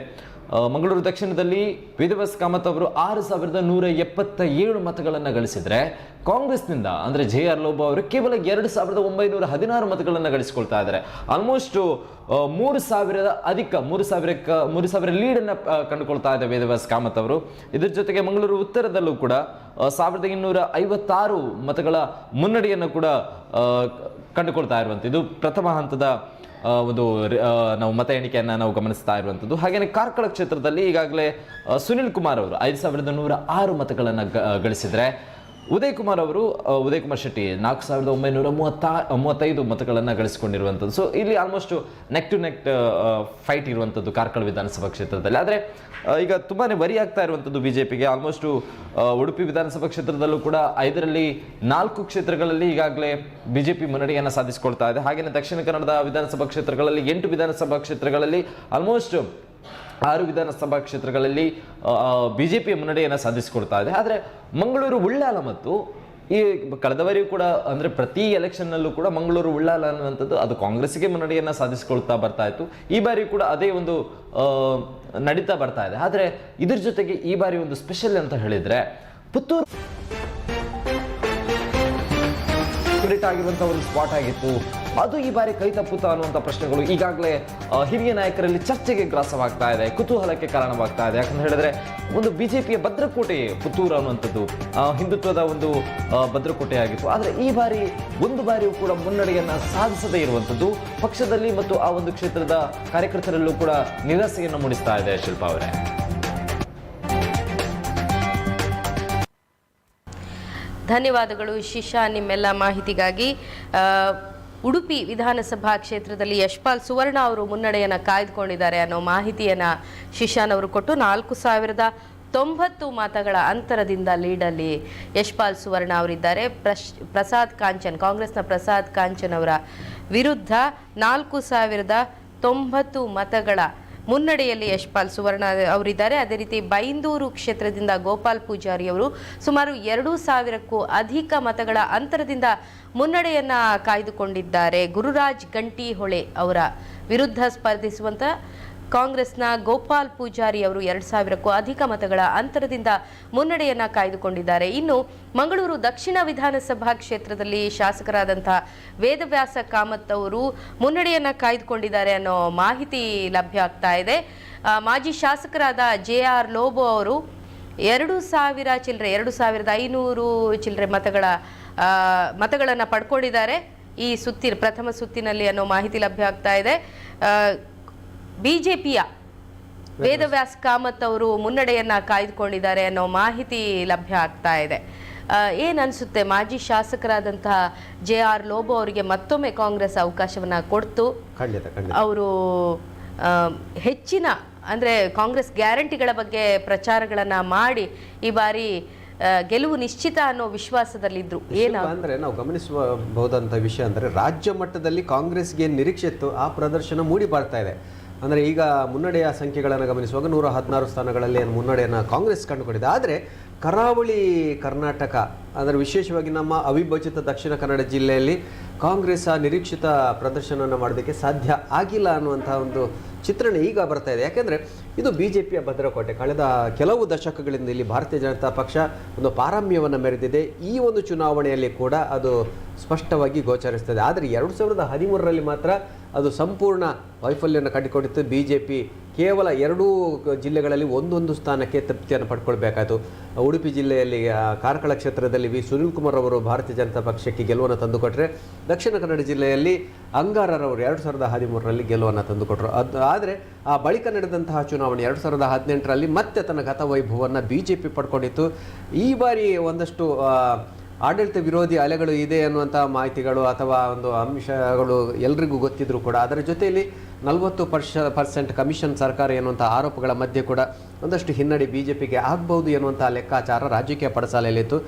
ಮಂಗಳೂರು ದಕ್ಷಿಣದಲ್ಲಿ ವೇದವ್ಯಾಸ್ ಕಾಮತ್ ಅವರು 6177 ಮತಗಳನ್ನು ಗಳಿಸಿದ್ರೆ ಕಾಂಗ್ರೆಸ್ನಿಂದ ಅಂದ್ರೆ JR ಲೋಬೋ ಅವರು ಕೇವಲ 2916 ಮತಗಳನ್ನು ಗಳಿಸಿಕೊಳ್ತಾ ಇದ್ದಾರೆ. ಆಲ್ಮೋಸ್ಟ್ 3000 ಲೀಡ್ ಅನ್ನ ಕಂಡುಕೊಳ್ತಾ ಇದೆ ವೇದವ್ಯಾಸ್ ಕಾಮತ್ ಅವರು. ಇದ್ರ ಜೊತೆಗೆ ಮಂಗಳೂರು ಉತ್ತರದಲ್ಲೂ ಕೂಡ 1256 ಮತಗಳ ಮುನ್ನಡೆಯನ್ನು ಕೂಡ ಕಂಡುಕೊಳ್ತಾ ಇರುವಂಥದ್ದು. ಇದು ಪ್ರಥಮ ಹಂತದ ಒಂದು ನಾವು ಮತ ಎಣಿಕೆಯನ್ನ ನಾವು ಗಮನಿಸ್ತಾ ಇರುವಂಥದ್ದು. ಹಾಗೇನೆ ಕಾರ್ಕಳ ಕ್ಷೇತ್ರದಲ್ಲಿ ಈಗಾಗಲೇ ಸುನಿಲ್ ಕುಮಾರ್ ಅವರು 5106 ಮತಗಳನ್ನು ಗಳಿಸಿದ್ರೆ ಉದಯ್ ಕುಮಾರ್ ಶೆಟ್ಟಿ 4935 ಮತಗಳನ್ನು ಗಳಿಸಿಕೊಂಡಿರುವಂಥದ್ದು. ಸೊ ಇಲ್ಲಿ almost neck to neck fight ಇರುವಂಥದ್ದು ಕಾರ್ಕಳ ವಿಧಾನಸಭಾ ಕ್ಷೇತ್ರದಲ್ಲಿ. ಆದರೆ ಈಗ ತುಂಬಾನೇ ವರಿ ಆಗ್ತಾ ಇರುವಂಥದ್ದು ಬಿಜೆಪಿಗೆ. ಆಲ್ಮೋಸ್ಟ್ ಉಡುಪಿ ವಿಧಾನಸಭಾ ಕ್ಷೇತ್ರದಲ್ಲೂ ಕೂಡ 5ರಲ್ಲಿ 4 ಕ್ಷೇತ್ರಗಳಲ್ಲಿ ಈಗಾಗಲೇ ಬಿಜೆಪಿ ಮುನ್ನಡೆಯನ್ನು ಸಾಧಿಸಿಕೊಳ್ತಾ ಇದೆ. ಹಾಗೆಯೇ ದಕ್ಷಿಣ ಕನ್ನಡದ ವಿಧಾನಸಭಾ ಕ್ಷೇತ್ರಗಳಲ್ಲಿ 8 ವಿಧಾನಸಭಾ ಕ್ಷೇತ್ರಗಳಲ್ಲಿ ಆಲ್ಮೋಸ್ಟ್ 6 ವಿಧಾನಸಭಾ ಕ್ಷೇತ್ರಗಳಲ್ಲಿ ಬಿಜೆಪಿಯ ಮುನ್ನಡೆಯನ್ನು ಸಾಧಿಸಿಕೊಡ್ತಾ ಇದೆ. ಆದರೆ ಮಂಗಳೂರು ಉಳ್ಳಾಲ ಮತ್ತು ಈ ಕಳೆದ ಬಾರಿಯೂ ಕೂಡ ಅಂದ್ರೆ ಪ್ರತಿ ಎಲೆಕ್ಷನ್ನಲ್ಲೂ ಕೂಡ ಮಂಗಳೂರು ಉಳ್ಳಾಲ ಅನ್ನುವಂಥದ್ದು ಅದು ಕಾಂಗ್ರೆಸ್ಗೆ ಮುನ್ನಡೆಯನ್ನು ಸಾಧಿಸಿಕೊಳ್ತಾ ಬರ್ತಾ ಇತ್ತು. ಈ ಬಾರಿ ಕೂಡ ಅದೇ ಒಂದು ನಡೀತಾ ಬರ್ತಾ ಇದೆ. ಆದರೆ ಇದ್ರ ಜೊತೆಗೆ ಈ ಬಾರಿ ಒಂದು ಸ್ಪೆಷಲ್ ಅಂತ ಹೇಳಿದ್ರೆ ಪುತ್ತೂರು ಆಗಿರುವಂತಹ ಒಂದು ಸ್ಪಾಟ್ ಆಗಿತ್ತು. ಅದು ಈ ಬಾರಿ ಕೈ ತಪ್ಪುತ್ತಾ ಅನ್ನುವಂಥ ಪ್ರಶ್ನೆಗಳು ಈಗಾಗಲೇ ಹಿರಿಯ ನಾಯಕರಲ್ಲಿ ಚರ್ಚೆಗೆ ಗ್ರಾಸವಾಗ್ತಾ ಇದೆ, ಕುತೂಹಲಕ್ಕೆ ಕಾರಣವಾಗ್ತಾ ಇದೆ. ಯಾಕಂತ ಹೇಳಿದ್ರೆ ಒಂದು ಬಿಜೆಪಿಯ ಭದ್ರಕೋಟೆ ಪುತ್ತೂರು ಅನ್ನುವಂಥದ್ದು ಹಿಂದುತ್ವದ ಒಂದು ಭದ್ರಕೋಟೆ ಆಗಿತ್ತು. ಆದರೆ ಈ ಬಾರಿ ಒಂದು ಬಾರಿಯೂ ಕೂಡ ಮುನ್ನಡೆಯನ್ನ ಸಾಧಿಸದೇ ಇರುವಂಥದ್ದು ಪಕ್ಷದಲ್ಲಿ ಮತ್ತು ಆ ಒಂದು ಕ್ಷೇತ್ರದ ಕಾರ್ಯಕರ್ತರಲ್ಲೂ ಕೂಡ ನಿರಾಸೆಯನ್ನು ಮೂಡಿಸ್ತಾ ಇದೆ. ಶಿಲ್ಪಾ ಅವರೇ, ಧನ್ಯವಾದಗಳು ಶಿಶಾ ನಿಮ್ಮೆಲ್ಲ ಮಾಹಿತಿಗಾಗಿ. ಉಡುಪಿ ವಿಧಾನಸಭಾ ಕ್ಷೇತ್ರದಲ್ಲಿ ಯಶ್ಪಾಲ್ ಸುವರ್ಣ ಅವರು ಮುನ್ನಡೆಯನ್ನು ಕಾಯ್ದುಕೊಂಡಿದ್ದಾರೆ ಅನ್ನೋ ಮಾಹಿತಿಯನ್ನು ಶಿಶಾನ್ ಅವರು ಕೊಟ್ಟು 4090 ಮತಗಳ ಅಂತರದಿಂದ ಲೀಡಲ್ಲಿ ಯಶ್ಪಾಲ್ ಸುವರ್ಣ ಅವರಿದ್ದಾರೆ. ಪ್ರಸಾದ್ ಕಾಂಚನ್, ಕಾಂಗ್ರೆಸ್ನ ಪ್ರಸಾದ್ ಕಾಂಚನ್ ಅವರ ವಿರುದ್ಧ 4090 ಮತಗಳ ಮುನ್ನಡೆಯಲ್ಲಿ ಯಶ್ಪಾಲ್ ಸುವರ್ಣ ಅವರಿದ್ದಾರೆ. ಅದೇ ರೀತಿ ಬೈಂದೂರು ಕ್ಷೇತ್ರದಿಂದ ಗೋಪಾಲ್ ಪೂಜಾರಿ ಅವರು ಸುಮಾರು 2000ಕ್ಕೂ ಅಧಿಕ ಮತಗಳ ಅಂತರದಿಂದ ಮುನ್ನಡೆಯನ್ನ ಕಾಯ್ದುಕೊಂಡಿದ್ದಾರೆ. ಗುರುರಾಜ್ ಗಂಟಿಹೊಳೆ ಅವರ ವಿರುದ್ಧ ಸ್ಪರ್ಧಿಸುವಂತ ಕಾಂಗ್ರೆಸ್ನ ಗೋಪಾಲ್ ಪೂಜಾರಿ ಅವರು 2000ಕ್ಕೂ ಅಧಿಕ ಮತಗಳ ಅಂತರದಿಂದ ಮುನ್ನಡೆಯನ್ನ ಕಾಯ್ದುಕೊಂಡಿದ್ದಾರೆ. ಇನ್ನು ಮಂಗಳೂರು ದಕ್ಷಿಣ ವಿಧಾನಸಭಾ ಕ್ಷೇತ್ರದಲ್ಲಿ ಶಾಸಕರಾದಂತಹ ವೇದವ್ಯಾಸ ಕಾಮತ್ ಅವರು ಮುನ್ನಡೆಯನ್ನ ಕಾಯ್ದುಕೊಂಡಿದ್ದಾರೆ ಅನ್ನೋ ಮಾಹಿತಿ ಲಭ್ಯ ಆಗ್ತಾ ಇದೆ. ಮಾಜಿ ಶಾಸಕರಾದ JR ಲೋಬೋ ಅವರು 2500 ಚಿಲ್ಲರೆ ಮತಗಳನ್ನು ಪಡ್ಕೊಂಡಿದ್ದಾರೆ ಈ ಪ್ರಥಮ ಸುತ್ತಿನಲ್ಲಿ ಅನ್ನೋ ಮಾಹಿತಿ ಲಭ್ಯ ಆಗ್ತಾ ಇದೆ. ಬಿಜೆಪಿಯ ವೇದವ್ಯಾಸ್ ಕಾಮತ್ ಅವರು ಮುನ್ನಡೆಯನ್ನ ಕಾಯ್ದುಕೊಂಡಿದ್ದಾರೆ ಅನ್ನೋ ಮಾಹಿತಿ ಲಭ್ಯ ಆಗ್ತಾ ಇದೆ. ಏನ್ ಅನ್ಸುತ್ತೆ, ಮಾಜಿ ಶಾಸಕರಾದಂತಹ JR ಲೋಬೋ ಅವರಿಗೆ ಮತ್ತೊಮ್ಮೆ ಕಾಂಗ್ರೆಸ್ ಅವಕಾಶವನ್ನ ಕೊಡ್ತು, ಅವರು ಹೆಚ್ಚಿನ ಅಂದ್ರೆ ಕಾಂಗ್ರೆಸ್ ಗ್ಯಾರಂಟಿಗಳ ಬಗ್ಗೆ ಪ್ರಚಾರಗಳನ್ನ ಮಾಡಿ ಈ ಬಾರಿ ಗೆಲುವು ನಿಶ್ಚಿತ ಅನ್ನೋ ವಿಶ್ವಾಸದಲ್ಲಿದ್ರು. ಅಂದ್ರೆ ನಾವು ಗಮನಿಸಬಹುದಂತ ವಿಷಯ ಅಂದ್ರೆ ರಾಜ್ಯ ಮಟ್ಟದಲ್ಲಿ ಕಾಂಗ್ರೆಸ್ಗೆ ನಿರೀಕ್ಷೆ ಇತ್ತು, ಆ ಪ್ರದರ್ಶನ ಮೂಡಿ ಬರ್ತಾ ಇದೆ. ಅಂದರೆ ಈಗ ಮುನ್ನಡೆಯ ಸಂಖ್ಯೆಗಳನ್ನು ಗಮನಿಸುವಾಗ 116 ಸ್ಥಾನಗಳಲ್ಲಿ ಮುನ್ನಡೆಯನ್ನು ಕಾಂಗ್ರೆಸ್ ಕಂಡುಕೊಂಡಿದೆ. ಆದರೆ ಕರಾವಳಿ ಕರ್ನಾಟಕ ಅಂದರೆ ವಿಶೇಷವಾಗಿ ನಮ್ಮ ಅವಿಭಜಿತ ದಕ್ಷಿಣ ಕನ್ನಡ ಜಿಲ್ಲೆಯಲ್ಲಿ ಕಾಂಗ್ರೆಸ್ ನಿರೀಕ್ಷಿತ ಪ್ರದರ್ಶನವನ್ನು ಮಾಡೋದಕ್ಕೆ ಸಾಧ್ಯ ಆಗಿಲ್ಲ ಅನ್ನುವಂಥ ಒಂದು ಚಿತ್ರಣ ಈಗ ಬರ್ತಾ ಇದೆ. ಯಾಕೆಂದರೆ ಇದು ಬಿಜೆಪಿಯ ಭದ್ರಕೋಟೆ. ಕಳೆದ ಕೆಲವು ದಶಕಗಳಿಂದ ಇಲ್ಲಿ ಭಾರತೀಯ ಜನತಾ ಪಕ್ಷ ಒಂದು ಪಾರಮ್ಯವನ್ನು ಮೆರೆದಿದೆ. ಈ ಒಂದು ಚುನಾವಣೆಯಲ್ಲಿ ಕೂಡ ಅದು ಸ್ಪಷ್ಟವಾಗಿ ಗೋಚರಿಸ್ತದೆ. ಆದರೆ 2013ರಲ್ಲಿ ಮಾತ್ರ ಅದು ಸಂಪೂರ್ಣ ವೈಫಲ್ಯವನ್ನು ಕಂಡುಕೊಂಡಿತ್ತು. ಬಿಜೆಪಿ ಕೇವಲ 2 ಜಿಲ್ಲೆಗಳಲ್ಲಿ ಒಂದೊಂದು ಸ್ಥಾನಕ್ಕೆ ತೃಪ್ತಿಯನ್ನು ಪಡ್ಕೊಳ್ಬೇಕಾಯಿತು. ಉಡುಪಿ ಜಿಲ್ಲೆಯಲ್ಲಿ ಕಾರ್ಕಳ ಕ್ಷೇತ್ರದಲ್ಲಿ ವಿ ಸುನೀಲ್ ಕುಮಾರ್ ಅವರು ಭಾರತೀಯ ಜನತಾ ಪಕ್ಷಕ್ಕೆ ಗೆಲುವನ್ನು ತಂದುಕೊಟ್ರೆ, ದಕ್ಷಿಣ ಕನ್ನಡ ಜಿಲ್ಲೆಯಲ್ಲಿ ಅಂಗಾರರವರು 2013ರಲ್ಲಿ ಗೆಲುವನ್ನು ತಂದುಕೊಟ್ರು. ಆದರೆ ಆ ಬಳಿಕ ನಡೆದಂತಹ ಚುನಾವಣೆ 2018ರಲ್ಲಿ ಮತ್ತೆ ತನ್ನ ಗತವೈಭವವನ್ನು ಬಿಜೆಪಿ ಪಡ್ಕೊಂಡಿತ್ತು. ಈ ಬಾರಿ ಒಂದಷ್ಟು ಆಡಳಿತ ವಿರೋಧಿ ಅಲೆಗಳು ಇದೆ ಅನ್ನುವಂಥ ಮಾಹಿತಿಗಳು ಅಥವಾ ಒಂದು ಅಂಶಗಳು ಎಲ್ರಿಗೂ ಗೊತ್ತಿದ್ರು ಕೂಡ ಅದರ ಜೊತೆಯಲ್ಲಿ 40% ಕಮಿಷನ್ ಸರ್ಕಾರ ಎನ್ನುವಂಥ ಆರೋಪಗಳ ಮಧ್ಯೆ ಕೂಡ ಒಂದಷ್ಟು ಹಿನ್ನಡೆ ಬಿಜೆಪಿಗೆ ಆಗಬಹುದು ಎನ್ನುವಂಥ ಲೆಕ್ಕಾಚಾರ ರಾಜಕೀಯ ಪಡಸಾಲೆಯಲ್ಲಿತ್ತು.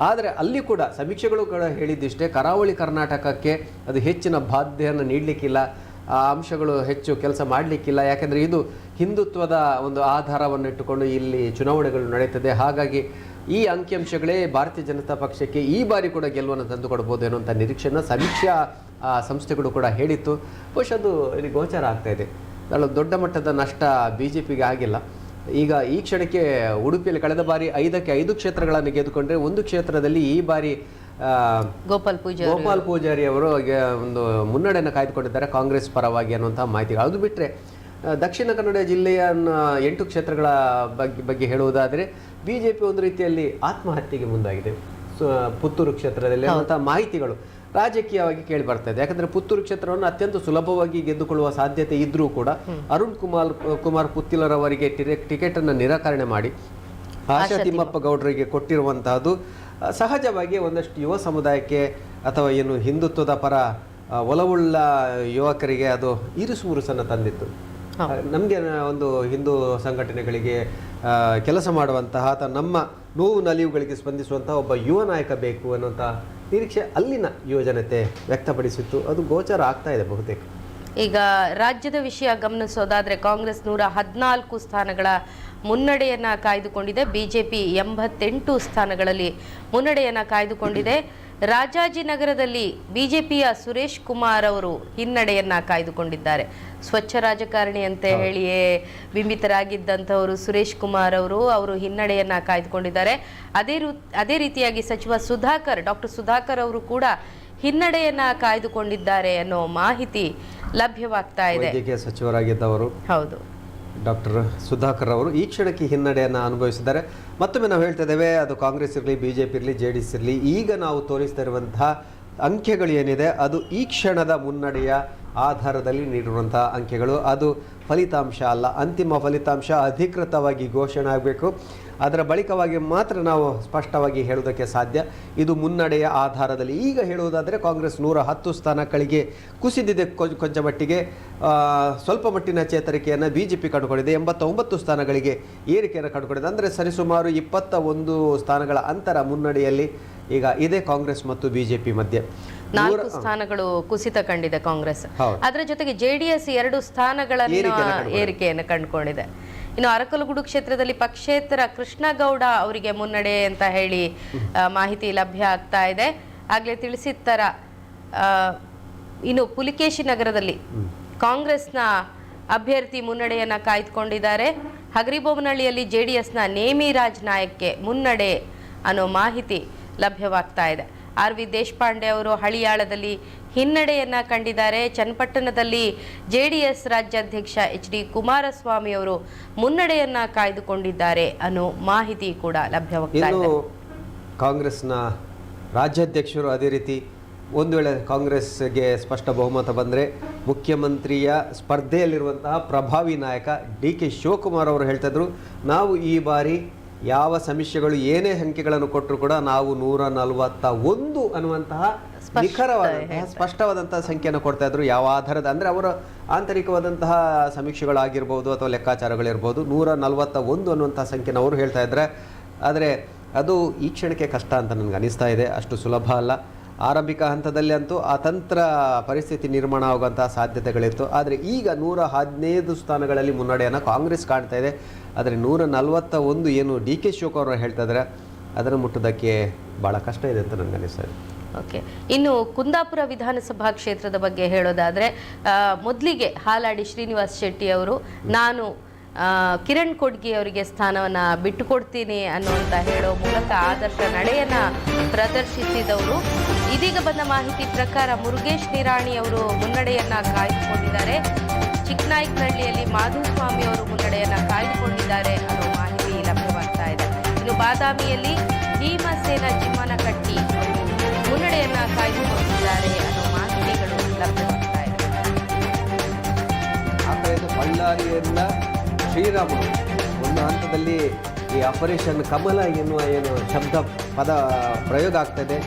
ಆದರೆ ಅಲ್ಲಿ ಕೂಡ ಸಮೀಕ್ಷೆಗಳು ಕೂಡ ಹೇಳಿದ್ದಿಷ್ಟೇ, ಕರಾವಳಿ ಕರ್ನಾಟಕಕ್ಕೆ ಅದು ಹೆಚ್ಚಿನ ಬಾಧ್ಯವನ್ನು ನೀಡಲಿಕ್ಕಿಲ್ಲ, ಆ ಅಂಶಗಳು ಹೆಚ್ಚು ಕೆಲಸ ಮಾಡಲಿಕ್ಕಿಲ್ಲ. ಯಾಕೆಂದರೆ ಇದು ಹಿಂದುತ್ವದ ಒಂದು ಆಧಾರವನ್ನು ಇಟ್ಟುಕೊಂಡು ಇಲ್ಲಿ ಚುನಾವಣೆಗಳು ನಡೆಯುತ್ತದೆ. ಹಾಗಾಗಿ ಈ ಅಂಕಿಅಂಶಗಳೇ ಭಾರತೀಯ ಜನತಾ ಪಕ್ಷಕ್ಕೆ ಈ ಬಾರಿ ಕೂಡ ಗೆಲುವನ್ನು ತಂದುಕೊಡ್ಬೋದು ಎನ್ನುವಂಥ ನಿರೀಕ್ಷೆಯನ್ನು ಸಮೀಕ್ಷಾ ಸಂಸ್ಥೆಗಳು ಕೂಡ ಹೇಳಿತ್ತು. ಬಹುಶಃ ಅದು ಇಲ್ಲಿ ಗೋಚರ ಆಗ್ತಾ ಇದೆ. ದೊಡ್ಡ ಮಟ್ಟದ ನಷ್ಟ ಬಿಜೆಪಿಗೆ ಆಗಿಲ್ಲ. ಈಗ ಈ ಕ್ಷಣಕ್ಕೆ ಉಡುಪಿಯಲ್ಲಿ ಕಳೆದ ಬಾರಿ 5ಕ್ಕೆ 5 ಕ್ಷೇತ್ರಗಳನ್ನು ಗೆದ್ದುಕೊಂಡ್ರೆ ಒಂದು ಕ್ಷೇತ್ರದಲ್ಲಿ ಈ ಬಾರಿ ಗೋಪಾಲ್ ಪೂಜಾರಿ ಅವರು ಒಂದು ಮುನ್ನಡೆಯನ್ನು ಕಾಯ್ದುಕೊಂಡಿದ್ದಾರೆ ಕಾಂಗ್ರೆಸ್ ಪರವಾಗಿ ಅನ್ನುವಂಥ ಮಾಹಿತಿ. ಅದು ಬಿಟ್ಟರೆ ದಕ್ಷಿಣ ಕನ್ನಡ ಜಿಲ್ಲೆಯ 8 ಕ್ಷೇತ್ರಗಳ ಬಗ್ಗೆ ಹೇಳುವುದಾದರೆ ಬಿಜೆಪಿ ಒಂದು ರೀತಿಯಲ್ಲಿ ಆತ್ಮಹತ್ಯೆಗೆ ಮುಂದಾಗಿದೆ. ಪುತ್ತೂರು ಕ್ಷೇತ್ರದಲ್ಲಿ ಅನ್ನುವಂಥ ಮಾಹಿತಿಗಳು ರಾಜಕೀಯವಾಗಿ ಕೇಳಿ ಬರ್ತಾ ಇದೆ. ಯಾಕಂದರೆ ಪುತ್ತೂರು ಕ್ಷೇತ್ರವನ್ನು ಅತ್ಯಂತ ಸುಲಭವಾಗಿ ಗೆದ್ದುಕೊಳ್ಳುವ ಸಾಧ್ಯತೆ ಇದ್ರೂ ಕೂಡ ಅರುಣ್ ಕುಮಾರ್ ಪುತ್ತಿಲರವರಿಗೆ ಟಿಕೆಟನ್ನು ನಿರಾಕರಣೆ ಮಾಡಿ ಆಶಾ ತಿಮ್ಮಪ್ಪ ಗೌಡರಿಗೆ ಕೊಟ್ಟಿರುವಂತಹದ್ದು ಸಹಜವಾಗಿ ಒಂದಷ್ಟು ಯುವ ಸಮುದಾಯಕ್ಕೆ ಅಥವಾ ಏನು ಹಿಂದುತ್ವದ ಪರ ಒಲವುಳ್ಳ ಯುವಕರಿಗೆ ಅದು ಇರುಸುಮುರುಸನ್ನು ತಂದಿತ್ತು. ನಮಗೆ ಒಂದು ಹಿಂದೂ ಸಂಘಟನೆಗಳಿಗೆ ಕೆಲಸ ಮಾಡುವಂತಹ ಅಥವಾ ನಮ್ಮ ನೋವು ನಲಿವುಗಳಿಗೆ ಸ್ಪಂದಿಸುವಂತಹ ಒಬ್ಬ ಯುವ ನಾಯಕ ಬೇಕು ಅನ್ನುವಂಥ ನಿರೀಕ್ಷೆ ಅಲ್ಲಿನ ಯುವಜನತೆ ವ್ಯಕ್ತಪಡಿಸಿತ್ತು. ಅದು ಗೋಚರ ಆಗ್ತಾ ಇದೆ ಬಹುತೇಕ. ಈಗ ರಾಜ್ಯದ ವಿಷಯ ಗಮನಿಸೋದಾದ್ರೆ ಕಾಂಗ್ರೆಸ್ 114 ಸ್ಥಾನಗಳ ಮುನ್ನಡೆಯನ್ನ ಕಾಯ್ದುಕೊಂಡಿದೆ. ಬಿಜೆಪಿ 88 ಸ್ಥಾನಗಳಲ್ಲಿ ಮುನ್ನಡೆಯನ್ನ ಕಾಯ್ದುಕೊಂಡಿದೆ. ರಾಜಾಜಿನಗರದಲ್ಲಿ ಬಿಜೆಪಿಯ ಸುರೇಶ್ ಕುಮಾರ್ ಅವರು ಹಿನ್ನಡೆಯನ್ನ ಕಾಯ್ದುಕೊಂಡಿದ್ದಾರೆ. ಸ್ವಚ್ಛ ರಾಜಕಾರಣಿ ಅಂತ ಹೇಳಿಯೇ ಬಿಂಬಿತರಾಗಿದ್ದಂಥವರು ಸುರೇಶ್ ಕುಮಾರ್ ಅವರು ಹಿನ್ನಡೆಯನ್ನ ಕಾಯ್ದುಕೊಂಡಿದ್ದಾರೆ. ಅದೇ ರೀತಿಯಾಗಿ ಸಚಿವ ಡಾಕ್ಟರ್ ಸುಧಾಕರ್ ಅವರು ಕೂಡ ಹಿನ್ನಡೆಯನ್ನ ಕಾಯ್ದುಕೊಂಡಿದ್ದಾರೆ ಅನ್ನೋ ಮಾಹಿತಿ ಲಭ್ಯವಾಗ್ತಾ ಇದೆ. ವೈದ್ಯಕೀಯ ಸಚಿವರಾಗಿದ್ದವರು ಹೌದು ಡಾಕ್ಟರ್ ಸುಧಾಕರ್ ಅವರು ಈ ಕ್ಷಣಕ್ಕೆ ಹಿನ್ನಡೆಯನ್ನು ಅನುಭವಿಸಿದ್ದಾರೆ. ಮತ್ತೊಮ್ಮೆ ನಾವು ಹೇಳ್ತಾ ಇದ್ದೇವೆ, ಅದು ಕಾಂಗ್ರೆಸ್ ಇರಲಿ, ಬಿಜೆಪಿ ಇರಲಿ, JDS ಇರಲಿ, ಈಗ ನಾವು ತೋರಿಸ್ತಾ ಇರುವಂತಹ ಅಂಕೆಗಳು ಏನಿದೆ ಅದು ಈ ಕ್ಷಣದ ಮುನ್ನಡೆಯ ಆಧಾರದಲ್ಲಿ ನೀಡಿರುವಂತಹ ಅಂಕೆಗಳು. ಅದು ಫಲಿತಾಂಶ ಅಲ್ಲ. ಅಂತಿಮ ಫಲಿತಾಂಶ ಅಧಿಕೃತವಾಗಿ ಘೋಷಣೆ ಆಗಬೇಕು. ಅದರ ಬಳಿಕವಾಗಿ ಮಾತ್ರ ನಾವು ಸ್ಪಷ್ಟವಾಗಿ ಹೇಳುವುದಕ್ಕೆ ಸಾಧ್ಯ. ಇದು ಮುನ್ನಡೆಯ ಆಧಾರದಲ್ಲಿ. ಈಗ ಹೇಳುವುದಾದರೆ ಕಾಂಗ್ರೆಸ್ 110 ಸ್ಥಾನಗಳಿಗೆ ಕುಸಿದಿದೆ. ಕೊಂಚ ಮಟ್ಟಿಗೆ ಸ್ವಲ್ಪ ಮಟ್ಟಿನ ಚೇತರಿಕೆಯನ್ನು ಬಿಜೆಪಿ ಕಂಡುಕೊಂಡಿದೆ. 89 ಸ್ಥಾನಗಳಿಗೆ ಏರಿಕೆಯನ್ನು ಕಂಡುಕೊಂಡಿದೆ. ಅಂದರೆ ಸರಿಸುಮಾರು 21 ಸ್ಥಾನಗಳ ಅಂತರ ಮುನ್ನಡೆಯಲ್ಲಿ ಈಗ ಇದೆ ಕಾಂಗ್ರೆಸ್ ಮತ್ತು ಬಿಜೆಪಿ ಮಧ್ಯೆ. 4 ಸ್ಥಾನಗಳು ಕುಸಿತ ಕಂಡಿದೆ ಕಾಂಗ್ರೆಸ್. ಅದರ ಜೊತೆಗೆ JDS 2 ಸ್ಥಾನಗಳನ್ನು ಏರಿಕೆಯನ್ನು ಕಂಡುಕೊಂಡಿದೆ. ಇನ್ನು ಅರಕಲಗೂಡು ಕ್ಷೇತ್ರದಲ್ಲಿ ಪಕ್ಷೇತರ ಕೃಷ್ಣಗೌಡ ಅವರಿಗೆ ಮುನ್ನಡೆ ಅಂತ ಹೇಳಿ ಮಾಹಿತಿ ಲಭ್ಯ ಆಗ್ತಾ ಇದೆ. ಆಗ್ಲೇ ತಿಳಿಸಿದ ತರ ಇನ್ನು ಪುಲಿಕೇಶಿ ನಗರದಲ್ಲಿ ಕಾಂಗ್ರೆಸ್ನ ಅಭ್ಯರ್ಥಿ ಮುನ್ನಡೆಯನ್ನ ಕಾಯ್ದುಕೊಂಡಿದ್ದಾರೆ. ಹಗರಿಬೊಮ್ಮನಹಳ್ಳಿಯಲ್ಲಿ JDSನ ನೇಮಿರಾಜ್ ನಾಯಕ್ಗೆ ಮುನ್ನಡೆ ಅನ್ನೋ ಮಾಹಿತಿ ಲಭ್ಯವಾಗ್ತಾ ಇದೆ. RV ದೇಶಪಾಂಡೆ ಅವರು ಹಳಿಯಾಳದಲ್ಲಿ ಹಿನ್ನಡೆಯನ್ನ ಕಂಡಿದ್ದಾರೆ. ಚನ್ನಪಟ್ಟಣದಲ್ಲಿ JDS ರಾಜ್ಯಾಧ್ಯಕ್ಷ HD ಕುಮಾರಸ್ವಾಮಿ ಅವರು ಮುನ್ನಡೆಯನ್ನ ಕಾಯ್ದುಕೊಂಡಿದ್ದಾರೆ ಅನ್ನೋ ಮಾಹಿತಿ ಕೂಡ ಲಭ್ಯವಾಗ್ತಾ ಇದೆ. ಕಾಂಗ್ರೆಸ್ನ ರಾಜ್ಯಾಧ್ಯಕ್ಷರು ಅದೇ ರೀತಿ ಒಂದು ವೇಳೆ ಕಾಂಗ್ರೆಸ್ಗೆ ಸ್ಪಷ್ಟ ಬಹುಮತ ಬಂದರೆ ಮುಖ್ಯಮಂತ್ರಿಯ ಸ್ಪರ್ಧೆಯಲ್ಲಿರುವಂತಹ ಪ್ರಭಾವಿ ನಾಯಕ DK ಶಿವಕುಮಾರ್ ಅವರು ಹೇಳ್ತಾ ಇದ್ರು, ನಾವು ಈ ಬಾರಿ ಯಾವ ಸಮೀಕ್ಷೆಗಳು ಏನೇ ಅಂಕೆಗಳನ್ನು ಕೊಟ್ಟರು ಕೂಡ ನಾವು 141 ಅನ್ನುವಂತಹ ನಿಖರವಾದಂತಹ ಸ್ಪಷ್ಟವಾದಂತಹ ಸಂಖ್ಯೆಯನ್ನು ಕೊಡ್ತಾ ಇದ್ರು. ಯಾವ ಆಧಾರದ ಅಂದರೆ ಅವರ ಆಂತರಿಕವಾದಂತಹ ಸಮೀಕ್ಷೆಗಳಾಗಿರ್ಬೋದು ಅಥವಾ ಲೆಕ್ಕಾಚಾರಗಳಿರ್ಬೋದು, 141 ಅನ್ನುವಂತಹ ಸಂಖ್ಯೆನ ಅವರು ಹೇಳ್ತಾ ಇದ್ದಾರೆ. ಆದರೆ ಅದು ಈ ಕ್ಷಣಕ್ಕೆ ಕಷ್ಟ ಅಂತ ನನಗೆ ಅನಿಸ್ತಾ ಇದೆ. ಅಷ್ಟು ಸುಲಭ ಅಲ್ಲ. ಆರಂಭಿಕ ಹಂತದಲ್ಲಿ ಅಂತೂ ಅತಂತ್ರ ಪರಿಸ್ಥಿತಿ ನಿರ್ಮಾಣ ಆಗುವಂತಹ ಸಾಧ್ಯತೆಗಳಿತ್ತು. ಆದರೆ ಈಗ 115 ಸ್ಥಾನಗಳಲ್ಲಿ ಮುನ್ನಡೆಯನ್ನು ಕಾಂಗ್ರೆಸ್ ಕಾಣ್ತಾ ಇದೆ. ಆದರೆ 141 ಏನು DK ಶಿವಕುಮಾರ್ ಅವರು ಹೇಳ್ತಾ ಇದ್ದಾರೆ, ಅದನ್ನು ಮುಟ್ಟೋದಕ್ಕೆ ಭಾಳ ಕಷ್ಟ ಇದೆ ಅಂತ ನನಗೆ ಅನಿಸ್ತಾ ಇದೆ. ಓಕೆ, ಇನ್ನು ಕುಂದಾಪುರ ವಿಧಾನಸಭಾ ಕ್ಷೇತ್ರದ ಬಗ್ಗೆ ಹೇಳೋದಾದರೆ ಮೊದಲಿಗೆ ಹಾಲಾಡಿ ಶ್ರೀನಿವಾಸ್ ಶೆಟ್ಟಿ ಅವರು ನಾನು ಕಿರಣ್ ಕೊಡ್ಗಿ ಅವರಿಗೆ ಸ್ಥಾನವನ್ನ ಬಿಟ್ಟುಕೊಡ್ತೀನಿ ಅನ್ನುವಂತ ಹೇಳೋ ಮೂಲಕ ಆದರ್ಶ ನಡೆಯನ್ನ ಪ್ರದರ್ಶಿಸಿದವರು. ಇದೀಗ ಬಂದ ಮಾಹಿತಿ ಪ್ರಕಾರ ಮುರುಗೇಶ್ ನಿರಾಣಿ ಅವರು ಮುನ್ನಡೆಯನ್ನ ಕಾಯ್ದುಕೊಂಡಿದ್ದಾರೆ. ಚಿಕ್ಕನಾಯಕನಹಳ್ಳಿಯಲ್ಲಿ ಮಾಧುಸ್ವಾಮಿ ಅವರು ಮುನ್ನಡೆಯನ್ನ ಕಾಯ್ದುಕೊಂಡಿದ್ದಾರೆ ಅನ್ನೋ ಮಾಹಿತಿ ಲಭ್ಯವಾಗ್ತಾ ಇದೆ. ಇನ್ನು ಬಾದಾಮಿಯಲ್ಲಿ ಭೀಮಸೇನ ಜಿಮ್ಮನಕಟ್ಟಿ ಮುನ್ನಡೆಯನ್ನ ಕಾಯ್ದುಕೊಂಡಿದ್ದಾರೆ ಅನ್ನೋ ಮಾಹಿತಿಗಳು ಲಭ್ಯವಾಗ್ತಾ ಇದೆ. ಆ ಕಡೆಯಿಂದ ಬಳ್ಳಾರಿಯಿಂದ ಶ್ರೀರಾಮುಲು ಒಂದು ಹಂತದಲ್ಲಿ ಈ ಆಪರೇಷನ್ ಕಮಲ ಎನ್ನುವ ಏನು ಶಬ್ದ ಪದ ಪ್ರಯೋಗ ಆಗ್ತದೆ,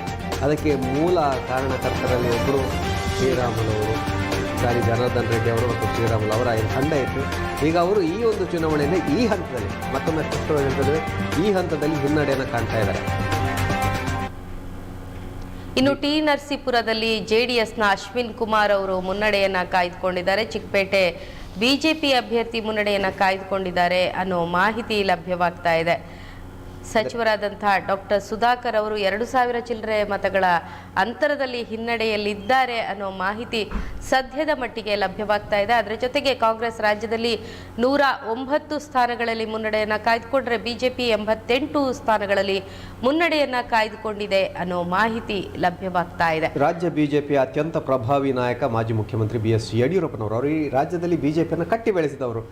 ಅದಕ್ಕೆ ಮೂಲ ಕಾರಣಕರ್ತರಲ್ಲಿ ಒಬ್ಬರು ಶ್ರೀರಾಮುಲು ಅವರು, ಗಾಲಿ ಜನಾರ್ದನ್ ರೆಡ್ಡಿ ಅವರು ಮತ್ತು ಶ್ರೀರಾಮುಲು ಅವರ ಏನು ತಂಡ ಇತ್ತು. ಈಗ ಅವರು ಈ ಒಂದು ಚುನಾವಣೆಯಲ್ಲಿ ಈ ಹಂತದಲ್ಲಿ ಮತ್ತೊಮ್ಮೆ ಸ್ಪಷ್ಟವಾಗಿ ಹೇಳ್ತದೆ, ಈ ಹಂತದಲ್ಲಿ ಹಿನ್ನಡೆಯನ್ನು ಕಾಣ್ತಾ ಇದ್ದಾರೆ. ಇನ್ನು ಟಿ ನರಸೀಪುರದಲ್ಲಿ ಜೆಡಿಎಸ್ನ ಅಶ್ವಿನ್ ಕುಮಾರ್ ಅವರು ಮುನ್ನಡೆಯನ್ನ ಕಾಯ್ದುಕೊಂಡಿದ್ದಾರೆ. ಚಿಕ್ಕಪೇಟೆ ಬಿಜೆಪಿ ಅಭ್ಯರ್ಥಿ ಮುನ್ನಡೆಯನ್ನ ಕಾಯ್ದುಕೊಂಡಿದ್ದಾರೆ ಅನ್ನೋ ಮಾಹಿತಿ ಲಭ್ಯವಾಗ್ತಾ ಇದೆ. ಸಚಿವರಾದಂತಹ ಡಾಕ್ಟರ್ ಸುಧಾಕರ್ ಅವರು 2,000 ಚಿಲ್ಲರೆ ಮತಗಳ ಅಂತರದಲ್ಲಿ ಹಿನ್ನಡೆಯಲ್ಲಿದ್ದಾರೆ ಅನ್ನೋ ಮಾಹಿತಿ ಸದ್ಯದ ಮಟ್ಟಿಗೆ ಲಭ್ಯವಾಗ್ತಾ ಇದೆ. ಅದರ ಜೊತೆಗೆ ಕಾಂಗ್ರೆಸ್ ರಾಜ್ಯದಲ್ಲಿ 109 ಸ್ಥಾನಗಳಲ್ಲಿ ಮುನ್ನಡೆಯನ್ನ ಕಾಯ್ದುಕೊಂಡ್ರೆ ಬಿಜೆಪಿ 88 ಸ್ಥಾನಗಳಲ್ಲಿ ಮುನ್ನಡೆಯನ್ನ ಕಾಯ್ದುಕೊಂಡಿದೆ ಅನ್ನೋ ಮಾಹಿತಿ ಲಭ್ಯವಾಗ್ತಾ ಇದೆ. ರಾಜ್ಯ ಬಿಜೆಪಿಯ ಅತ್ಯಂತ ಪ್ರಭಾವಿ ನಾಯಕ ಮಾಜಿ ಮುಖ್ಯಮಂತ್ರಿ BS ಯಡಿಯೂರಪ್ಪನವರು, ಅವರು ಈ ರಾಜ್ಯದಲ್ಲಿ ಬಿಜೆಪಿಯನ್ನು ಕಟ್ಟಿ ಬೆಳೆಸಿದವರು.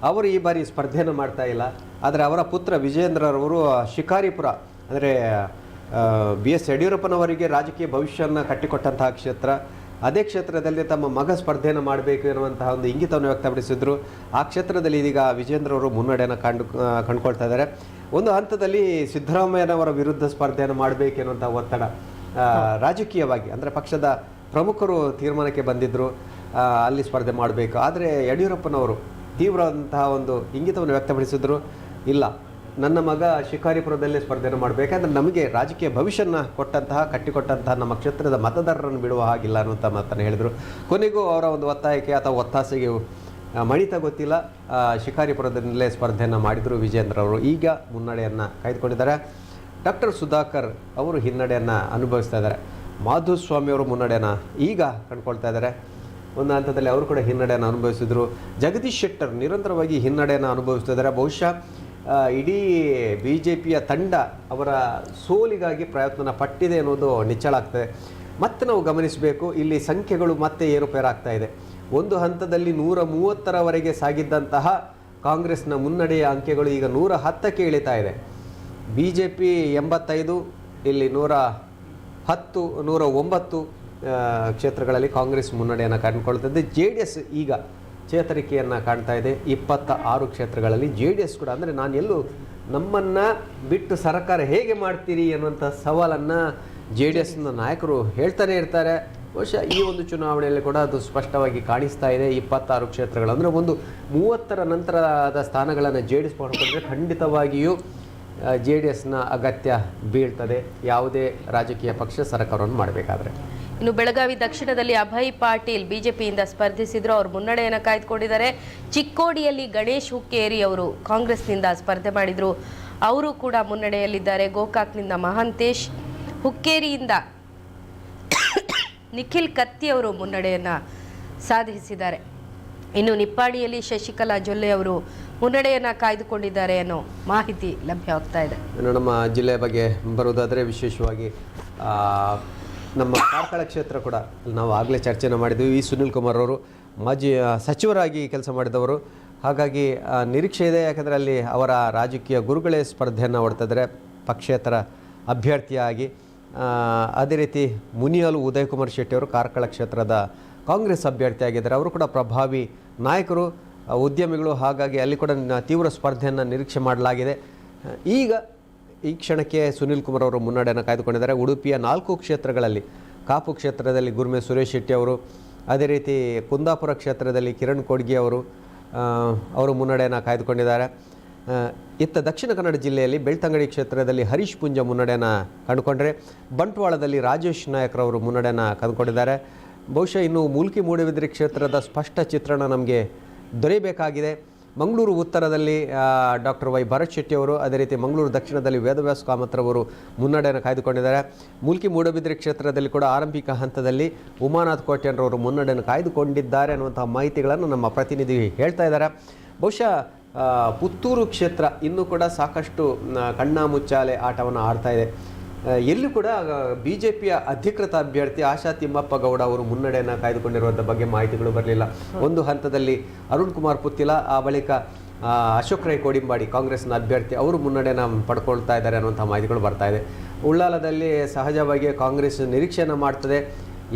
ಅವರು ಈ ಬಾರಿ ಸ್ಪರ್ಧೆಯನ್ನು ಮಾಡ್ತಾ ಇಲ್ಲ. ಆದರೆ ಅವರ ಪುತ್ರ ವಿಜೇಂದ್ರರವರು ಶಿಕಾರಿಪುರ, ಅಂದರೆ BS ಯಡಿಯೂರಪ್ಪನವರಿಗೆ ರಾಜಕೀಯ ಭವಿಷ್ಯವನ್ನು ಕಟ್ಟಿಕೊಟ್ಟಂತಹ ಕ್ಷೇತ್ರ, ಅದೇ ಕ್ಷೇತ್ರದಲ್ಲಿ ತಮ್ಮ ಮಗ ಸ್ಪರ್ಧೆಯನ್ನು ಮಾಡಬೇಕು ಎನ್ನುವಂತಹ ಒಂದು ಇಂಗಿತವನ್ನು ವ್ಯಕ್ತಪಡಿಸಿದ್ರು. ಆ ಕ್ಷೇತ್ರದಲ್ಲಿ ಇದೀಗ ವಿಜೇಂದ್ರವರು ಮುನ್ನಡೆಯನ್ನು ಕಂಡುಕೊಳ್ತಾ ಇದ್ದಾರೆ. ಒಂದು ಹಂತದಲ್ಲಿ ಸಿದ್ದರಾಮಯ್ಯನವರ ವಿರುದ್ಧ ಸ್ಪರ್ಧೆಯನ್ನು ಮಾಡಬೇಕೆನ್ನುವಂಥ ಒತ್ತಡ ರಾಜಕೀಯವಾಗಿ, ಅಂದರೆ ಪಕ್ಷದ ಪ್ರಮುಖರು ತೀರ್ಮಾನಕ್ಕೆ ಬಂದಿದ್ದರು ಅಲ್ಲಿ ಸ್ಪರ್ಧೆ ಮಾಡಬೇಕು. ಆದರೆ ಯಡಿಯೂರಪ್ಪನವರು ತೀವ್ರವಾದಂತಹ ಒಂದು ಇಂಗಿತವನ್ನು ವ್ಯಕ್ತಪಡಿಸಿದ್ರು, ಇಲ್ಲ ನನ್ನ ಮಗ ಶಿಕಾರಿಪುರದಲ್ಲೇ ಸ್ಪರ್ಧೆಯನ್ನು ಮಾಡಬೇಕಾದ್ರೆ ನಮಗೆ ರಾಜಕೀಯ ಭವಿಷ್ಯನ ಕಟ್ಟಿಕೊಟ್ಟಂತಹ ನಮ್ಮ ಕ್ಷೇತ್ರದ ಮತದಾರರನ್ನು ಬಿಡುವ ಹಾಗಿಲ್ಲ ಅನ್ನುವಂಥ ಮಾತನ್ನು ಹೇಳಿದರು. ಕೊನೆಗೂ ಅವರ ಒಂದು ಒತ್ತಾಯಕ್ಕೆ ಅಥವಾ ಒತ್ತಾಸೆಗೆ ಮಣಿತ ಗೊತ್ತಿಲ್ಲ, ಶಿಕಾರಿಪುರದಲ್ಲೇ ಸ್ಪರ್ಧೆಯನ್ನು ಮಾಡಿದರು ವಿಜೇಂದ್ರವರು. ಈಗ ಮುನ್ನಡೆಯನ್ನು ಕಾಯ್ದುಕೊಂಡಿದ್ದಾರೆ. ಡಾಕ್ಟರ್ ಸುಧಾಕರ್ ಅವರು ಹಿನ್ನಡೆಯನ್ನು ಅನುಭವಿಸ್ತಾ ಇದ್ದಾರೆ. ಮಾಧುಸ್ವಾಮಿಯವರು ಮುನ್ನಡೆಯನ್ನು ಈಗ ಕಂಡುಕೊಳ್ತಾ ಇದ್ದಾರೆ. ಒಂದು ಹಂತದಲ್ಲಿ ಅವರು ಕೂಡ ಹಿನ್ನಡೆಯನ್ನು ಅನುಭವಿಸಿದರು. ಜಗದೀಶ್ ಶೆಟ್ಟರ್ ನಿರಂತರವಾಗಿ ಹಿನ್ನಡೆಯನ್ನು ಅನುಭವಿಸ್ತಿದ್ದಾರೆ. ಬಹುಶಃ ಇಡೀ BJPಯ ತಂಡ ಅವರ ಸೋಲಿಗಾಗಿ ಪ್ರಯತ್ನ ಪಟ್ಟಿದೆ ಅನ್ನೋದು ನಿಚ್ಚಳ ಆಗ್ತದೆ. ಮತ್ತೆ ನಾವು ಗಮನಿಸಬೇಕು, ಇಲ್ಲಿ ಸಂಖ್ಯೆಗಳು ಮತ್ತೆ ಏರುಪೇರಾಗ್ತಾ ಇದೆ. ಒಂದು ಹಂತದಲ್ಲಿ 130ರವರೆಗೆ ಸಾಗಿದ್ದಂತಹ ಕಾಂಗ್ರೆಸ್ನ ಮುನ್ನಡೆಯ ಅಂಕೆಗಳು ಈಗ 110ಕ್ಕೆ ಇಳಿತಾ ಇದೆ. BJP 85, ಇಲ್ಲಿ 110, 109 ಕ್ಷೇತ್ರಗಳಲ್ಲಿ ಕಾಂಗ್ರೆಸ್ ಮುನ್ನಡೆಯನ್ನು ಕಂಡುಕೊಳ್ತಿದೆ. JDS ಈಗ ಚೇತರಿಕೆಯನ್ನು ಕಾಣ್ತಾ ಇದೆ. 26 ಕ್ಷೇತ್ರಗಳಲ್ಲಿ JDS ಕೂಡ, ಅಂದರೆ ನಾನು ಎಲ್ಲೂ ನಮ್ಮನ್ನು ಬಿಟ್ಟು ಸರ್ಕಾರ ಹೇಗೆ ಮಾಡ್ತೀರಿ ಅನ್ನುವಂಥ ಸವಾಲನ್ನು JDSನ ನಾಯಕರು ಹೇಳ್ತಾನೆ ಇರ್ತಾರೆ. ಬಹುಶಃ ಈ ಒಂದು ಚುನಾವಣೆಯಲ್ಲಿ ಕೂಡ ಅದು ಸ್ಪಷ್ಟವಾಗಿ ಕಾಣಿಸ್ತಾ ಇದೆ. 26 ಕ್ಷೇತ್ರಗಳು, ಅಂದರೆ ಒಂದು 30ರ ನಂತರದ ಸ್ಥಾನಗಳನ್ನು JDS ಮಾಡಿಕೊಂಡ್ರೆ ಖಂಡಿತವಾಗಿಯೂ JDSನ ಅಗತ್ಯ ಬೀಳ್ತದೆ ಯಾವುದೇ ರಾಜಕೀಯ ಪಕ್ಷ ಸರ್ಕಾರವನ್ನು ಮಾಡಬೇಕಾದ್ರೆ. ಇನ್ನು ಬೆಳಗಾವಿ ದಕ್ಷಿಣದಲ್ಲಿ ಅಭಯ್ ಪಾಟೀಲ್ ಬಿಜೆಪಿಯಿಂದ ಸ್ಪರ್ಧಿಸಿದ್ರು, ಅವರು ಮುನ್ನಡೆಯನ್ನು ಕಾಯ್ದುಕೊಂಡಿದ್ದಾರೆ. ಚಿಕ್ಕೋಡಿಯಲ್ಲಿ ಗಣೇಶ್ ಹುಕ್ಕೇರಿ ಅವರು ಕಾಂಗ್ರೆಸ್ನಿಂದ ಸ್ಪರ್ಧೆ ಮಾಡಿದ್ರು, ಅವರು ಕೂಡ ಮುನ್ನಡೆಯಲ್ಲಿದ್ದಾರೆ. ಗೋಕಾಕ್ನಿಂದ ಮಹಾಂತೇಶ್, ಹುಕ್ಕೇರಿಯಿಂದ ನಿಖಿಲ್ ಕತ್ತಿ ಅವರು ಮುನ್ನಡೆಯನ್ನು ಸಾಧಿಸಿದ್ದಾರೆ. ಇನ್ನು ನಿಪ್ಪಾಣಿಯಲ್ಲಿ ಶಶಿಕಲಾ ಜೊಲ್ಲೆ ಅವರು ಮುನ್ನಡೆಯನ್ನು ಕಾಯ್ದುಕೊಂಡಿದ್ದಾರೆ ಅನ್ನೋ ಮಾಹಿತಿ ಲಭ್ಯವಾಗ್ತಾ ಇದೆ. ಇನ್ನು ನಮ್ಮ ಜಿಲ್ಲೆಯ ಬಗ್ಗೆ ಬರುವುದಾದರೆ ವಿಶೇಷವಾಗಿ ನಮ್ಮ ಕಾರ್ಕಳ ಕ್ಷೇತ್ರ ಕೂಡ ನಾವು ಆಗಲೇ ಚರ್ಚೆನ ಮಾಡಿದ್ವಿ. ಸುನಿಲ್ ಕುಮಾರ್ ಅವರು ಮಾಜಿ ಸಚಿವರಾಗಿ ಕೆಲಸ ಮಾಡಿದವರು, ಹಾಗಾಗಿ ನಿರೀಕ್ಷೆ ಇದೆ. ಯಾಕಂದರೆ ಅಲ್ಲಿ ಅವರ ರಾಜಕೀಯ ಗುರುಗಳೇ ಸ್ಪರ್ಧೆಯನ್ನು ಹೊಡ್ತಿದ್ದಾರೆ ಪಕ್ಷೇತರ ಅಭ್ಯರ್ಥಿಯಾಗಿ. ಅದೇ ರೀತಿ ಮುನಿಯಾಲು ಉದಯ್ ಕುಮಾರ್ ಶೆಟ್ಟಿ ಅವರು ಕಾರ್ಕಳ ಕ್ಷೇತ್ರದ ಕಾಂಗ್ರೆಸ್ ಅಭ್ಯರ್ಥಿಯಾಗಿದ್ದಾರೆ. ಅವರು ಕೂಡ ಪ್ರಭಾವಿ ನಾಯಕರು, ಉದ್ಯಮಿಗಳು, ಹಾಗಾಗಿ ಅಲ್ಲಿ ಕೂಡ ತೀವ್ರ ಸ್ಪರ್ಧೆಯನ್ನು ನಿರೀಕ್ಷೆ ಮಾಡಲಾಗಿದೆ. ಈಗ ಈ ಕ್ಷಣಕ್ಕೆ ಸುನಿಲ್ ಕುಮಾರ್ ಅವರು ಮುನ್ನಡೆಯನ್ನು ಕಾಯ್ದುಕೊಂಡಿದ್ದಾರೆ. ಉಡುಪಿಯ 4 ಕ್ಷೇತ್ರಗಳಲ್ಲಿ, ಕಾಪು ಕ್ಷೇತ್ರದಲ್ಲಿ ಗುರ್ಮೆ ಸುರೇಶ್ ಶೆಟ್ಟಿ ಅವರು, ಅದೇ ರೀತಿ ಕುಂದಾಪುರ ಕ್ಷೇತ್ರದಲ್ಲಿ ಕಿರಣ್ ಕೊಡ್ಗಿ ಅವರು ಮುನ್ನಡೆಯನ್ನು ಕಾಯ್ದುಕೊಂಡಿದ್ದಾರೆ. ಇತ್ತ ದಕ್ಷಿಣ ಕನ್ನಡ ಜಿಲ್ಲೆಯಲ್ಲಿ ಬೆಳ್ತಂಗಡಿ ಕ್ಷೇತ್ರದಲ್ಲಿ ಹರೀಶ್ ಪುಂಜ ಮುನ್ನಡೆಯನ್ನು ಕಂಡುಕೊಂಡ್ರೆ, ಬಂಟ್ವಾಳದಲ್ಲಿ ರಾಜೇಶ್ ನಾಯಕರವರು ಮುನ್ನಡೆಯನ್ನು ಕಂಡುಕೊಂಡಿದ್ದಾರೆ. ಬಹುಶಃ ಇನ್ನು ಮೂಲ್ಕಿ ಮೂಡಬಿದ್ರೆ ಕ್ಷೇತ್ರದ ಸ್ಪಷ್ಟ ಚಿತ್ರಣ ನಮಗೆ ದೊರೆಯಬೇಕಾಗಿದೆ. ಮಂಗಳೂರು ಉತ್ತರದಲ್ಲಿ ಡಾಕ್ಟರ್ ವೈ ಭರತ್ ಶೆಟ್ಟಿ ಅವರು, ಅದೇ ರೀತಿ ಮಂಗಳೂರು ದಕ್ಷಿಣದಲ್ಲಿ ವೇದವ್ಯಾಸ ಕಾಮತ್ರವರು ಮುನ್ನಡೆಯನ್ನು ಕಾಯ್ದುಕೊಂಡಿದ್ದಾರೆ. ಮೂಲ್ಕಿ ಮೂಡಬಿದ್ರೆ ಕ್ಷೇತ್ರದಲ್ಲಿ ಕೂಡ ಆರಂಭಿಕ ಹಂತದಲ್ಲಿ ಉಮಾನಾಥ್ ಕೋಟ್ಯಾನ್ರವರು ಮುನ್ನಡೆಯನ್ನು ಕಾಯ್ದುಕೊಂಡಿದ್ದಾರೆ ಅನ್ನುವಂಥ ಮಾಹಿತಿಗಳನ್ನು ನಮ್ಮ ಪ್ರತಿನಿಧಿ ಹೇಳ್ತಾ ಇದ್ದಾರೆ. ಬಹುಶಃ ಪುತ್ತೂರು ಕ್ಷೇತ್ರ ಇನ್ನೂ ಕೂಡ ಸಾಕಷ್ಟು ಕಣ್ಣಾ ಮುಚ್ಚಾಲೆ ಆಟವನ್ನು ಆಡ್ತಾ ಇದೆ. ಎಲ್ಲೂ ಕೂಡ ಬಿ ಜೆ ಪಿಯ ಅಧಿಕೃತ ಅಭ್ಯರ್ಥಿ ಆಶಾ ತಿಮ್ಮಪ್ಪ ಗೌಡ ಅವರು ಮುನ್ನಡೆಯನ್ನು ಕಾಯ್ದುಕೊಂಡಿರುವಂಥ ಬಗ್ಗೆ ಮಾಹಿತಿಗಳು ಬರಲಿಲ್ಲ. ಒಂದು ಹಂತದಲ್ಲಿ ಅರುಣ್ ಕುಮಾರ್ ಪುತ್ತಿಲ, ಆ ಬಳಿಕ ಅಶೋಕ್ ರೈ ಕೋಡಿಂಬಾಡಿ ಕಾಂಗ್ರೆಸ್ನ ಅಭ್ಯರ್ಥಿ ಅವರು ಮುನ್ನಡೆನ ಪಡ್ಕೊಳ್ತಾ ಇದ್ದಾರೆ ಅನ್ನುವಂಥ ಮಾಹಿತಿಗಳು ಬರ್ತಾ ಇದೆ. ಉಳ್ಳಾಲದಲ್ಲಿ ಸಹಜವಾಗಿ ಕಾಂಗ್ರೆಸ್ ನಿರೀಕ್ಷೆಯನ್ನು ಮಾಡ್ತದೆ.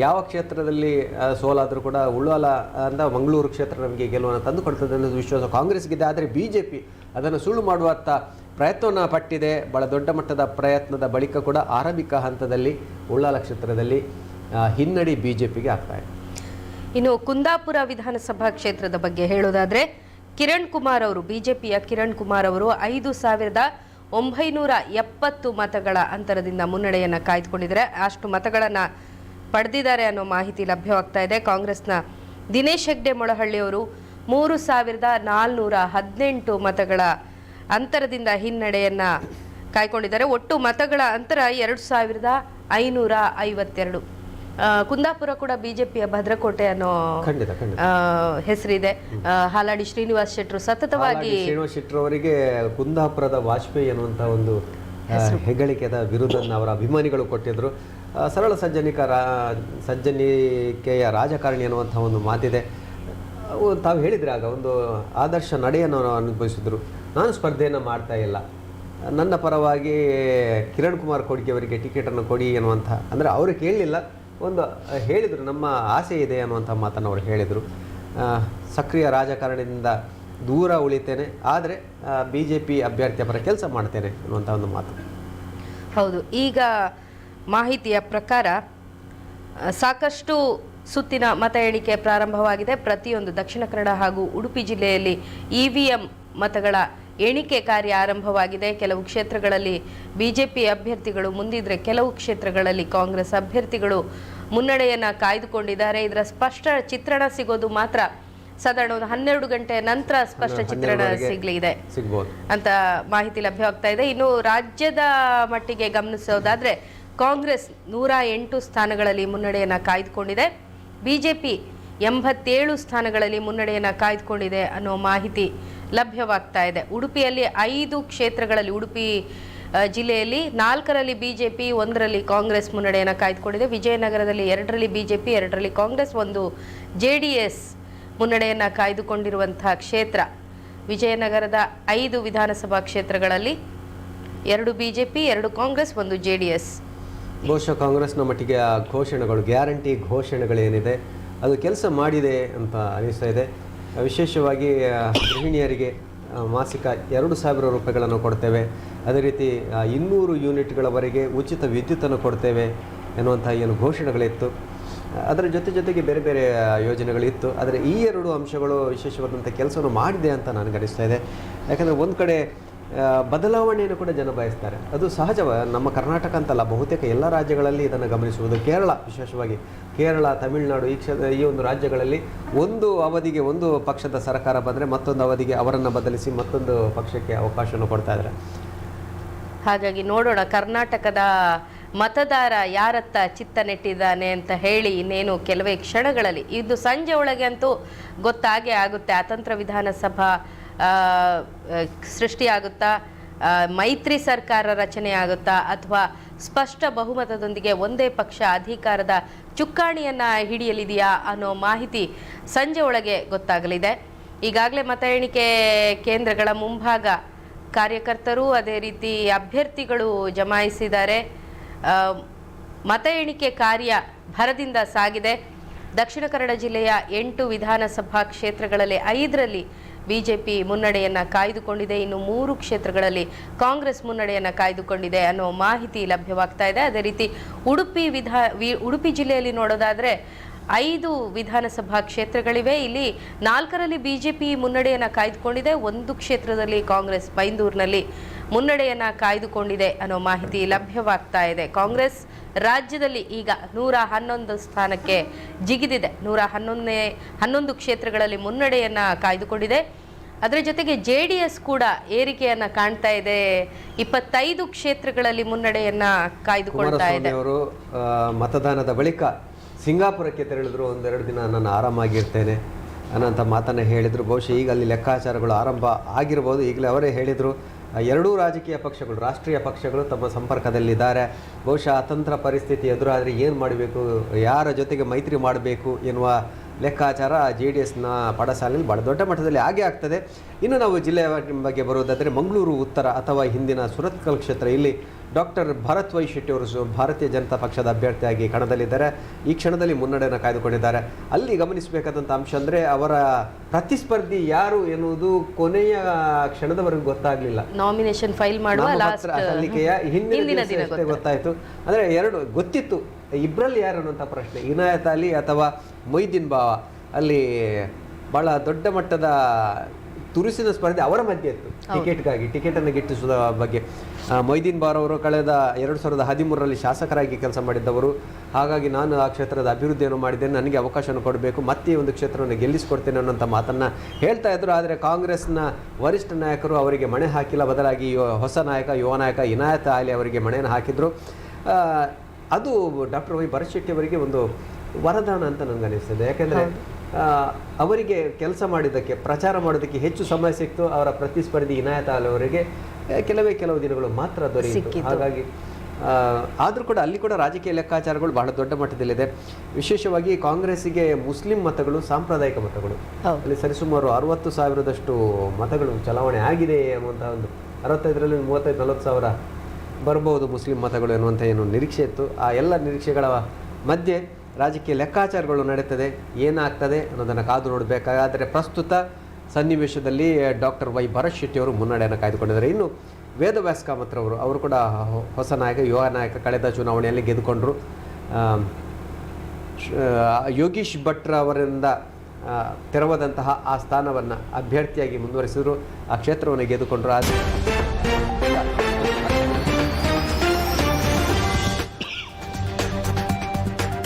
ಯಾವ ಕ್ಷೇತ್ರದಲ್ಲಿ ಸೋಲಾದರೂ ಕೂಡ ಉಳ್ಳಾಲ ಅಂತ ಮಂಗಳೂರು ಕ್ಷೇತ್ರ ನಮಗೆ ಗೆಲುವನ್ನು ತಂದುಕೊಡ್ತದೆ ಅನ್ನೋದು ವಿಶ್ವಾಸ ಕಾಂಗ್ರೆಸ್ಗಿದೆ. ಆದರೆ ಬಿ ಜೆ ಪಿ ಅದನ್ನು ಸುಳ್ಳು ಮಾಡುವಂಥ ಪ್ರಯತ್ನವನ್ನು ಪಟ್ಟಿದೆ. ಬಹಳ ದೊಡ್ಡ ಮಟ್ಟದ ಪ್ರಯತ್ನದ ಬಳಿಕ ಕೂಡ ಆರಂಭಿಕ ಹಂತದಲ್ಲಿ ಉಳ್ಳಾಲ ಕ್ಷೇತ್ರದಲ್ಲಿ ಹಿನ್ನಡೆ ಬಿ ಜೆ ಪಿಗೆ ಆಗ್ತಾ ಇದೆ. ಇನ್ನು ಕುಂದಾಪುರ ವಿಧಾನಸಭಾ ಕ್ಷೇತ್ರದ ಬಗ್ಗೆ ಹೇಳೋದಾದ್ರೆ ಕಿರಣ್ ಕುಮಾರ್ ಅವರು, ಬಿಜೆಪಿಯ ಕಿರಣ್ ಕುಮಾರ್ ಅವರು 5,970 ಮತಗಳ ಅಂತರದಿಂದ ಮುನ್ನಡೆಯನ್ನು ಕಾಯ್ದುಕೊಂಡಿದ್ದಾರೆ. ಅಷ್ಟು ಮತಗಳನ್ನು ಪಡೆದಿದ್ದಾರೆ ಅನ್ನೋ ಮಾಹಿತಿ ಲಭ್ಯವಾಗ್ತಾ ಇದೆ. ಕಾಂಗ್ರೆಸ್ನ ದಿನೇಶ್ ಹೆಗ್ಡೆ ಮೊಳಹಳ್ಳಿ ಅವರು 3,418 ಮತಗಳ ಅಂತರದಿಂದ ಹಿನ್ನಡೆಯನ್ನು ಕಾಯ್ಕೊಂಡಿದ್ದಾರೆ. ಒಟ್ಟು ಮತಗಳ ಅಂತರ 2,552. ಕುಂದಾಪುರ ಕೂಡ ಬಿಜೆಪಿಯ ಭದ್ರಕೋಟೆ ಅನ್ನೋ ಹೆಸರಿದೆ. ಹಾಲಾಡಿ ಶ್ರೀನಿವಾಸ್ ಶೆಟ್ಟರು ಸತತವಾಗಿ ಶ್ರೀನಿವಾಸ್ ಶೆಟ್ಟರು ಅವರಿಗೆ ಕುಂದಾಪುರದ ವಾಜಪೇಯಿ ಅನ್ನುವಂಥ ಒಂದು ಹೆಗ್ಗಳಿಕೆದ ಬಿರುದನ್ನು ಅವರ ಅಭಿಮಾನಿಗಳು ಕೊಟ್ಟಿದ್ರು. ಸರಳ ಸಜ್ಜನಿಕೆಯ ರಾಜಕಾರಣಿ ಅನ್ನುವಂಥ ಒಂದು ಮಾತಿದೆ. ತಾವು ಹೇಳಿದರೆ ಆಗ ಒಂದು ಆದರ್ಶ ನಡೆಯನ್ನು ಅನುಭವಿಸಿದ್ರು. ನಾನು ಸ್ಪರ್ಧೆಯನ್ನು ಮಾಡ್ತಾ ಇಲ್ಲ, ನನ್ನ ಪರವಾಗಿ ಕಿರಣ್ ಕುಮಾರ್ ಖೋಡ್ಗೆ ಅವರಿಗೆ ಟಿಕೆಟನ್ನು ಕೊಡಿ ಅನ್ನುವಂಥ, ಅಂದರೆ ಅವರು ಕೇಳಲಿಲ್ಲ, ಒಂದು ಹೇಳಿದರು ನಮ್ಮ ಆಸೆ ಇದೆ ಅನ್ನುವಂಥ ಮಾತನ್ನು ಅವರು ಹೇಳಿದರು. ಸಕ್ರಿಯ ರಾಜಕಾರಣದಿಂದ ದೂರ ಉಳಿತೇನೆ, ಆದರೆ ಬಿ ಜೆ ಪಿ ಅಭ್ಯರ್ಥಿಯ ಪರ ಕೆಲಸ ಮಾಡ್ತೇನೆ ಅನ್ನುವಂಥ ಒಂದು ಮಾತು. ಹೌದು. ಈಗ ಮಾಹಿತಿಯ ಪ್ರಕಾರ ಸಾಕಷ್ಟು ಸುತ್ತಿನ ಮತ ಎಣಿಕೆ ಪ್ರಾರಂಭವಾಗಿದೆ. ಪ್ರತಿಯೊಂದು ದಕ್ಷಿಣ ಕನ್ನಡ ಹಾಗೂ ಉಡುಪಿ ಜಿಲ್ಲೆಯಲ್ಲಿ EVM ಮತಗಳ ಎಣಿಕೆ ಕಾರ್ಯ ಆರಂಭವಾಗಿದೆ. ಕೆಲವು ಕ್ಷೇತ್ರಗಳಲ್ಲಿ ಬಿಜೆಪಿ ಅಭ್ಯರ್ಥಿಗಳು ಮುಂದಿದ್ರೆ, ಕೆಲವು ಕ್ಷೇತ್ರಗಳಲ್ಲಿ ಕಾಂಗ್ರೆಸ್ ಅಭ್ಯರ್ಥಿಗಳು ಮುನ್ನಡೆಯನ್ನು ಕಾಯ್ದುಕೊಂಡಿದ್ದಾರೆ. ಇದರ ಸ್ಪಷ್ಟ ಚಿತ್ರಣ ಸಿಗೋದು ಮಾತ್ರ ಸಾಧಾರಣ ಒಂದು 12 ಗಂಟೆ ನಂತರ ಸ್ಪಷ್ಟ ಚಿತ್ರಣ ಸಿಗಲಿದೆ ಅಂತ ಮಾಹಿತಿ ಲಭ್ಯವಾಗ್ತಾ ಇದೆ. ಇನ್ನು ರಾಜ್ಯದ ಮಟ್ಟಿಗೆ ಗಮನಿಸೋದಾದ್ರೆ ಕಾಂಗ್ರೆಸ್ 108 ಸ್ಥಾನಗಳಲ್ಲಿ ಮುನ್ನಡೆಯನ್ನು ಕಾಯ್ದುಕೊಂಡಿದೆ. ಬಿಜೆಪಿ 87 ಸ್ಥಾನಗಳಲ್ಲಿ ಮುನ್ನಡೆಯನ್ನು ಕಾಯ್ದುಕೊಂಡಿದೆ ಅನ್ನೋ ಮಾಹಿತಿ ಲಭ್ಯವಾಗ್ತಾ ಇದೆ. ಉಡುಪಿಯಲ್ಲಿ 5 ಕ್ಷೇತ್ರಗಳಲ್ಲಿ, ಉಡುಪಿ ಜಿಲ್ಲೆಯಲ್ಲಿ 4ರಲ್ಲಿ ಬಿಜೆಪಿ, 1ರಲ್ಲಿ ಕಾಂಗ್ರೆಸ್ ಮುನ್ನಡೆಯನ್ನು ಕಾಯ್ದುಕೊಂಡಿದೆ. ವಿಜಯನಗರದಲ್ಲಿ 2ರಲ್ಲಿ ಬಿಜೆಪಿ, 2ರಲ್ಲಿ ಕಾಂಗ್ರೆಸ್, 1 JDS ಮುನ್ನಡೆಯನ್ನು ಕಾಯ್ದುಕೊಂಡಿರುವಂತಹ ಕ್ಷೇತ್ರ. ವಿಜಯನಗರದ 5 ವಿಧಾನಸಭಾ ಕ್ಷೇತ್ರಗಳಲ್ಲಿ 2 ಬಿಜೆಪಿ, 2 ಕಾಂಗ್ರೆಸ್, 1 JDS. ಬಹುಶಃ ಕಾಂಗ್ರೆಸ್ನ ಮಟ್ಟಿಗೆ ಆ ಘೋಷಣೆಗಳು, ಗ್ಯಾರಂಟಿ ಘೋಷಣೆಗಳೇನಿದೆ ಅದು ಕೆಲಸ ಮಾಡಿದೆ ಅಂತ ಅನಿಸ್ತಾ ಇದೆ. ವಿಶೇಷವಾಗಿ ಗೃಹಿಣಿಯರಿಗೆ ಮಾಸಿಕ 2,000 ರೂಪಾಯಿಗಳನ್ನು ಕೊಡ್ತೇವೆ, ಅದೇ ರೀತಿ 200 ಯೂನಿಟ್ಗಳವರೆಗೆ ಉಚಿತ ವಿದ್ಯುತ್ತನ್ನು ಕೊಡ್ತೇವೆ ಎನ್ನುವಂಥ ಏನು ಘೋಷಣೆಗಳಿತ್ತು. ಅದರ ಜೊತೆಗೆ ಬೇರೆ ಬೇರೆ ಯೋಜನೆಗಳಿತ್ತು. ಆದರೆ ಈ 2 ಅಂಶಗಳು ವಿಶೇಷವಾದಂಥ ಕೆಲಸವನ್ನು ಮಾಡಿದೆ ಅಂತ ನನಗೆ ಅನಿಸ್ತಾ ಇದೆ. ಯಾಕಂದರೆ ಒಂದು ಕಡೆ ಬದಲಾವಣೆಯನ್ನು ಕೂಡ ಜನ ಬಯಸ್ತಾರೆ, ಅದು ಸಹಜ. ನಮ್ಮ ಕರ್ನಾಟಕ ಅಂತಲ್ಲ, ಬಹುತೇಕ ಎಲ್ಲ ರಾಜ್ಯಗಳಲ್ಲಿ ಇದನ್ನು ಗಮನಿಸುವುದು. ಕೇರಳ, ವಿಶೇಷವಾಗಿ ಕೇರಳ, ತಮಿಳುನಾಡು ಈ ಒಂದು ರಾಜ್ಯಗಳಲ್ಲಿ ಒಂದು ಅವಧಿಗೆ ಒಂದು ಪಕ್ಷದ ಸರ್ಕಾರ ಬಂದರೆ ಮತ್ತೊಂದು ಅವಧಿಗೆ ಅವರನ್ನು ಬದಲಿಸಿ ಮತ್ತೊಂದು ಪಕ್ಷಕ್ಕೆ ಅವಕಾಶವನ್ನು ಕೊಡ್ತಾ ಇದ್ದಾರೆ. ಹಾಗಾಗಿ ನೋಡೋಣ ಕರ್ನಾಟಕದ ಮತದಾರ ಯಾರತ್ತ ಚಿತ್ತ ನೆಟ್ಟಿದ್ದಾನೆ ಅಂತ ಹೇಳಿ ಇನ್ನೇನು ಕೆಲವೇ ಕ್ಷಣಗಳಲ್ಲಿ, ಇದು ಸಂಜೆ ಒಳಗೆ ಅಂತೂ ಗೊತ್ತಾಗೇ ಆಗುತ್ತೆ. ಅತಂತ್ರ ವಿಧಾನಸಭಾ ಸೃಷ್ಟಿಯಾಗುತ್ತಾ, ಮೈತ್ರಿ ಸರ್ಕಾರ ರಚನೆ ಆಗುತ್ತಾ, ಅಥವಾ ಸ್ಪಷ್ಟ ಬಹುಮತದೊಂದಿಗೆ ಒಂದೇ ಪಕ್ಷ ಅಧಿಕಾರದ ಚುಕ್ಕಾಣಿಯನ್ನು ಹಿಡಿಯಲಿದೆಯಾ ಅನ್ನೋ ಮಾಹಿತಿ ಸಂಜೆ ಒಳಗೆ ಗೊತ್ತಾಗಲಿದೆ. ಈಗಾಗಲೇ ಮತ ಎಣಿಕೆ ಕೇಂದ್ರಗಳ ಮುಂಭಾಗ ಕಾರ್ಯಕರ್ತರು ಅದೇ ರೀತಿ ಅಭ್ಯರ್ಥಿಗಳು ಜಮಾಯಿಸಿದ್ದಾರೆ. ಮತ ಎಣಿಕೆ ಕಾರ್ಯ ಭರದಿಂದ ಸಾಗಿದೆ. ದಕ್ಷಿಣ ಕನ್ನಡ ಜಿಲ್ಲೆಯ 8 ವಿಧಾನಸಭಾ ಕ್ಷೇತ್ರಗಳಲ್ಲಿ 5ರಲ್ಲಿ ಬಿಜೆಪಿ ಮುನ್ನಡೆಯನ್ನು ಕಾಯ್ದುಕೊಂಡಿದೆ. ಇನ್ನು 3 ಕ್ಷೇತ್ರಗಳಲ್ಲಿ ಕಾಂಗ್ರೆಸ್ ಮುನ್ನಡೆಯನ್ನು ಕಾಯ್ದುಕೊಂಡಿದೆ ಅನ್ನೋ ಮಾಹಿತಿ ಲಭ್ಯವಾಗ್ತಾ ಇದೆ. ಅದೇ ರೀತಿ ಉಡುಪಿ ಜಿಲ್ಲೆಯಲ್ಲಿ ನೋಡೋದಾದರೆ 5 ವಿಧಾನಸಭಾ ಕ್ಷೇತ್ರಗಳಿವೆ. ಇಲ್ಲಿ 4ರಲ್ಲಿ ಬಿಜೆಪಿ ಮುನ್ನಡೆಯನ್ನು ಕಾಯ್ದುಕೊಂಡಿದೆ. 1 ಕ್ಷೇತ್ರದಲ್ಲಿ ಕಾಂಗ್ರೆಸ್ ಬೈಂದೂರಿನಲ್ಲಿ ಮುನ್ನಡೆಯನ್ನು ಕಾಯ್ದುಕೊಂಡಿದೆ ಅನ್ನೋ ಮಾಹಿತಿ ಲಭ್ಯವಾಗ್ತಾ ಇದೆ. ಕಾಂಗ್ರೆಸ್ ರಾಜ್ಯದಲ್ಲಿ ಈಗ 111 ಸ್ಥಾನಕ್ಕೆ ಜಿಗಿದಿದೆ. 111 ಕ್ಷೇತ್ರಗಳಲ್ಲಿ ಮುನ್ನಡೆಯನ್ನು ಕಾಯ್ದುಕೊಂಡಿದೆ. ಅದರ ಜೊತೆಗೆ JDS ಕೂಡ ಏರಿಕೆಯನ್ನು ಕಾಣ್ತಾ ಇದೆ. 25 ಕ್ಷೇತ್ರಗಳಲ್ಲಿ ಮುನ್ನಡೆಯನ್ನು ಕಾಯ್ದುಕೊಳ್ತಾ ಇದೆ. ಅವರು ಮತದಾನದ ಬಳಿಕ ಸಿಂಗಾಪುರಕ್ಕೆ ತೆರಳಿದ್ರು. 1-2 ದಿನ ನಾನು ಆರಾಮಾಗಿರ್ತೇನೆ, ಅನ್ನೋಂಥ ಮಾತನ್ನು ಹೇಳಿದರು. ಬಹುಶಃ ಈಗ ಅಲ್ಲಿ ಲೆಕ್ಕಾಚಾರಗಳು ಆರಂಭ ಆಗಿರ್ಬೋದು. ಈಗಲೇ ಅವರೇ ಹೇಳಿದರು, ಎರಡೂ ರಾಜಕೀಯ ಪಕ್ಷಗಳು, ರಾಷ್ಟ್ರೀಯ ಪಕ್ಷಗಳು ತಮ್ಮ ಸಂಪರ್ಕದಲ್ಲಿದ್ದಾರೆ. ಬಹುಶಃ ಅತಂತ್ರ ಪರಿಸ್ಥಿತಿ ಎದುರಾದರೆ ಏನು ಮಾಡಬೇಕು, ಯಾರ ಜೊತೆಗೆ ಮೈತ್ರಿ ಮಾಡಬೇಕು ಎನ್ನುವ ಲೆಕ್ಕಾಚಾರ JDSನ ಪಡಸಾಲೆಯಲ್ಲಿ ಭಾಳ ದೊಡ್ಡ ಮಟ್ಟದಲ್ಲಿ ಆಗೇ ಆಗ್ತದೆ. ಇನ್ನು ನಾವು ಜಿಲ್ಲೆಯ ಬಗ್ಗೆ ಬರೋದಾದರೆ ಮಂಗಳೂರು ಉತ್ತರ ಅಥವಾ ಹಿಂದಿನ ಸುರತ್ಕಲ್ ಕ್ಷೇತ್ರ, ಇಲ್ಲಿ ಡಾಕ್ಟರ್ ಭರತ್ ವೈ ಶೆಟ್ಟಿ ಅವರು ಭಾರತೀಯ ಜನತಾ ಪಕ್ಷದ ಅಭ್ಯರ್ಥಿಯಾಗಿ ಕಣದಲ್ಲಿದ್ದಾರೆ. ಈ ಕ್ಷಣದಲ್ಲಿ ಮುನ್ನಡೆಯನ್ನು ಕಾಯ್ದುಕೊಂಡಿದ್ದಾರೆ. ಅಲ್ಲಿ ಗಮನಿಸಬೇಕಾದಂಥ ಅಂಶ ಅಂದರೆ ಅವರ ಪ್ರತಿಸ್ಪರ್ಧಿ ಯಾರು ಎನ್ನುವುದು ಕೊನೆಯ ಕ್ಷಣದವರೆಗೂ ಗೊತ್ತಾಗಲಿಲ್ಲ. ನಾಮಿನೇಷನ್ ಫೈಲ್ ಮಾಡುವ ಸಲ್ಲಿಕೆಯ ಹಿಂದಿನ ದಿನ ಗೊತ್ತಾಯಿತು. ಅಂದರೆ ಎರಡು ಗೊತ್ತಿತ್ತು, ಇಬ್ಬರಲ್ಲಿ ಯಾರು ಅನ್ನುವಂಥ ಪ್ರಶ್ನೆ, ಇನಾಯತ್ ಅಲಿ ಅಥವಾ ಮೊಯ್ದೀನ್ ಬಾವ. ಅಲ್ಲಿ ಭಾಳ ದೊಡ್ಡ ಮಟ್ಟದ ತುರುಸಿನ ಸ್ಪರ್ಧೆ ಅವರ ಮಧ್ಯೆ ಇತ್ತು ಟಿಕೆಟನ್ನು ಗಿಟ್ಟಿಸುವ ಬಗ್ಗೆ. ಮೊಯ್ದೀನ್ ಬಾರ್ ಅವರು ಕಳೆದ 2013ರಲ್ಲಿ ಶಾಸಕರಾಗಿ ಕೆಲಸ ಮಾಡಿದ್ದವರು. ಹಾಗಾಗಿ ನಾನು ಆ ಕ್ಷೇತ್ರದ ಅಭಿವೃದ್ಧಿಯನ್ನು ಮಾಡಿದ್ದೇನೆ, ನನಗೆ ಅವಕಾಶವನ್ನು ಕೊಡಬೇಕು, ಮತ್ತೆ ಒಂದು ಕ್ಷೇತ್ರವನ್ನು ಗೆಲ್ಲಿಸಿಕೊಡ್ತೇನೆ ಅನ್ನೋಂಥ ಮಾತನ್ನು ಹೇಳ್ತಾ ಇದ್ದರು. ಆದರೆ ಕಾಂಗ್ರೆಸ್ನ ವರಿಷ್ಠ ನಾಯಕರು ಅವರಿಗೆ ಮಣೆ ಹಾಕಿಲ್ಲ. ಬದಲಾಗಿ ಹೊಸ ನಾಯಕ, ಯುವ ನಾಯಕ ಇನಾಯತ್ ಅಲಿ ಅವರಿಗೆ ಮಣೆಯನ್ನು ಹಾಕಿದರು. ಅದು ಡಾಕ್ಟರ್ ವೈ ಭರತ್ ಶೆಟ್ಟಿ ಅವರಿಗೆ ಒಂದು ವರದಾನ ಅಂತ ನನಗೆ ಅನಿಸ್ತದೆ. ಯಾಕೆಂದರೆ ಅವರಿಗೆ ಕೆಲಸ ಮಾಡಿದ್ದಕ್ಕೆ, ಪ್ರಚಾರ ಮಾಡೋದಕ್ಕೆ ಹೆಚ್ಚು ಸಮಯ ಸಿಕ್ತು. ಅವರ ಪ್ರತಿಸ್ಪರ್ಧಿ ಇನಾಯತ್ ಅಲಿ ಅವರಿಗೆ ಕೆಲವು ದಿನಗಳು ಮಾತ್ರ ದೊರೆಯಿತು. ಹಾಗಾಗಿ ಆದರೂ ಕೂಡ ಅಲ್ಲಿ ಕೂಡ ರಾಜಕೀಯ ಲೆಕ್ಕಾಚಾರಗಳು ಬಹಳ ದೊಡ್ಡ ಮಟ್ಟದಲ್ಲಿದೆ. ವಿಶೇಷವಾಗಿ ಕಾಂಗ್ರೆಸ್ಸಿಗೆ ಮುಸ್ಲಿಂ ಮತಗಳು ಸಾಂಪ್ರದಾಯಿಕ ಮತಗಳು, ಅಲ್ಲಿ ಸರಿಸುಮಾರು 60,000ದಷ್ಟು ಮತಗಳು ಚಲಾವಣೆ ಆಗಿದೆ ಅನ್ನುವಂಥ ಒಂದು 65ರಲ್ಲಿ 35-40 ಸಾವಿರ ಬರ್ಬೋದು ಮುಸ್ಲಿಂ ಮತಗಳು ಎನ್ನುವಂಥ ಏನು ನಿರೀಕ್ಷೆ ಇತ್ತು. ಆ ಎಲ್ಲ ನಿರೀಕ್ಷೆಗಳ ಮಧ್ಯೆ ರಾಜಕೀಯ ಲೆಕ್ಕಾಚಾರಗಳು ನಡೀತದೆ. ಏನಾಗ್ತದೆ ಅನ್ನೋದನ್ನು ಕಾದು ನೋಡಬೇಕಾದರೆ ಪ್ರಸ್ತುತ ಸನ್ನಿವೇಶದಲ್ಲಿ ಡಾಕ್ಟರ್ ವೈ ಭರತ್ ಶೆಟ್ಟಿ ಅವರು ಮುನ್ನಡೆಯನ್ನು ಕಾಯ್ದುಕೊಂಡಿದ್ದಾರೆ. ಇನ್ನು ವೇದವ್ಯಾಸ್ ಕಾಮತ್ ಅವರು ಕೂಡ ಹೊಸ ನಾಯಕ, ಯುವ ನಾಯಕ, ಕಳೆದ ಚುನಾವಣೆಯಲ್ಲಿ ಗೆದ್ದುಕೊಂಡರು. ಯೋಗೀಶ್ ಭಟ್ರ ಅವರಿಂದ ತೆರವಾದಂತಹ ಆ ಸ್ಥಾನವನ್ನು ಅಭ್ಯರ್ಥಿಯಾಗಿ ಮುಂದುವರಿಸಿದರು. ಆ ಕ್ಷೇತ್ರವನ್ನು ಗೆದ್ದುಕೊಂಡರು. ಆದರೆ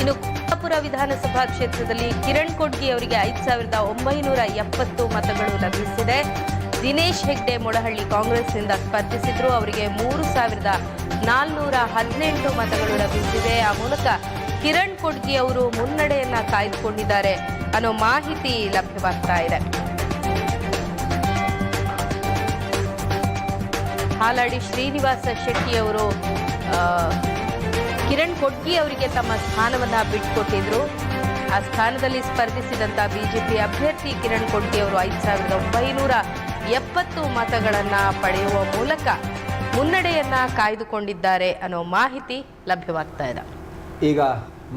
ಇನ್ನು ಕುಂದಾಪುರ ವಿಧಾನಸಭಾ ಕ್ಷೇತ್ರದಲ್ಲಿ ಕಿರಣ್ ಕೊಡ್ಗಿ ಅವರಿಗೆ 5,970 ಮತಗಳು ಲಭಿಸಿದೆ. ದಿನೇಶ್ ಹೆಗ್ಡೆ ಮೊಳಹಳ್ಳಿ ಕಾಂಗ್ರೆಸ್ನಿಂದ ಸ್ಪರ್ಧಿಸಿದ್ರು. ಅವರಿಗೆ 3,418 ಮತಗಳು ಲಭಿಸಿದೆ. ಆ ಮೂಲಕ ಕಿರಣ್ ಕೊಡ್ಗಿ ಅವರು ಮುನ್ನಡೆಯನ್ನ ಕಾಯ್ದುಕೊಂಡಿದ್ದಾರೆ ಅನ್ನೋ ಮಾಹಿತಿ ಲಭ್ಯವಾಗ್ತಾ ಇದೆ. ಹಾಲಾಡಿ ಶ್ರೀನಿವಾಸ ಶೆಟ್ಟಿ ಅವರು ಕಿರಣ್ ಕೊಡ್ಗಿ ಅವರಿಗೆ ತಮ್ಮ ಸ್ಥಾನವನ್ನ ಬಿಟ್ಟುಕೊಟ್ಟಿದ್ರು. ಆ ಸ್ಥಾನದಲ್ಲಿ ಸ್ಪರ್ಧಿಸಿದಂತ ಬಿಜೆಪಿ ಅಭ್ಯರ್ಥಿ ಕಿರಣ್ ಕೊಡ್ಗಿ ಅವರು 5,970 ಮತಗಳನ್ನ ಪಡೆಯುವ ಮೂಲಕ ಮುನ್ನಡೆಯನ್ನ ಕಾಯ್ದುಕೊಂಡಿದ್ದಾರೆ ಅನ್ನೋ ಮಾಹಿತಿ ಲಭ್ಯವಾಗ್ತಾ ಇದೆ. ಈಗ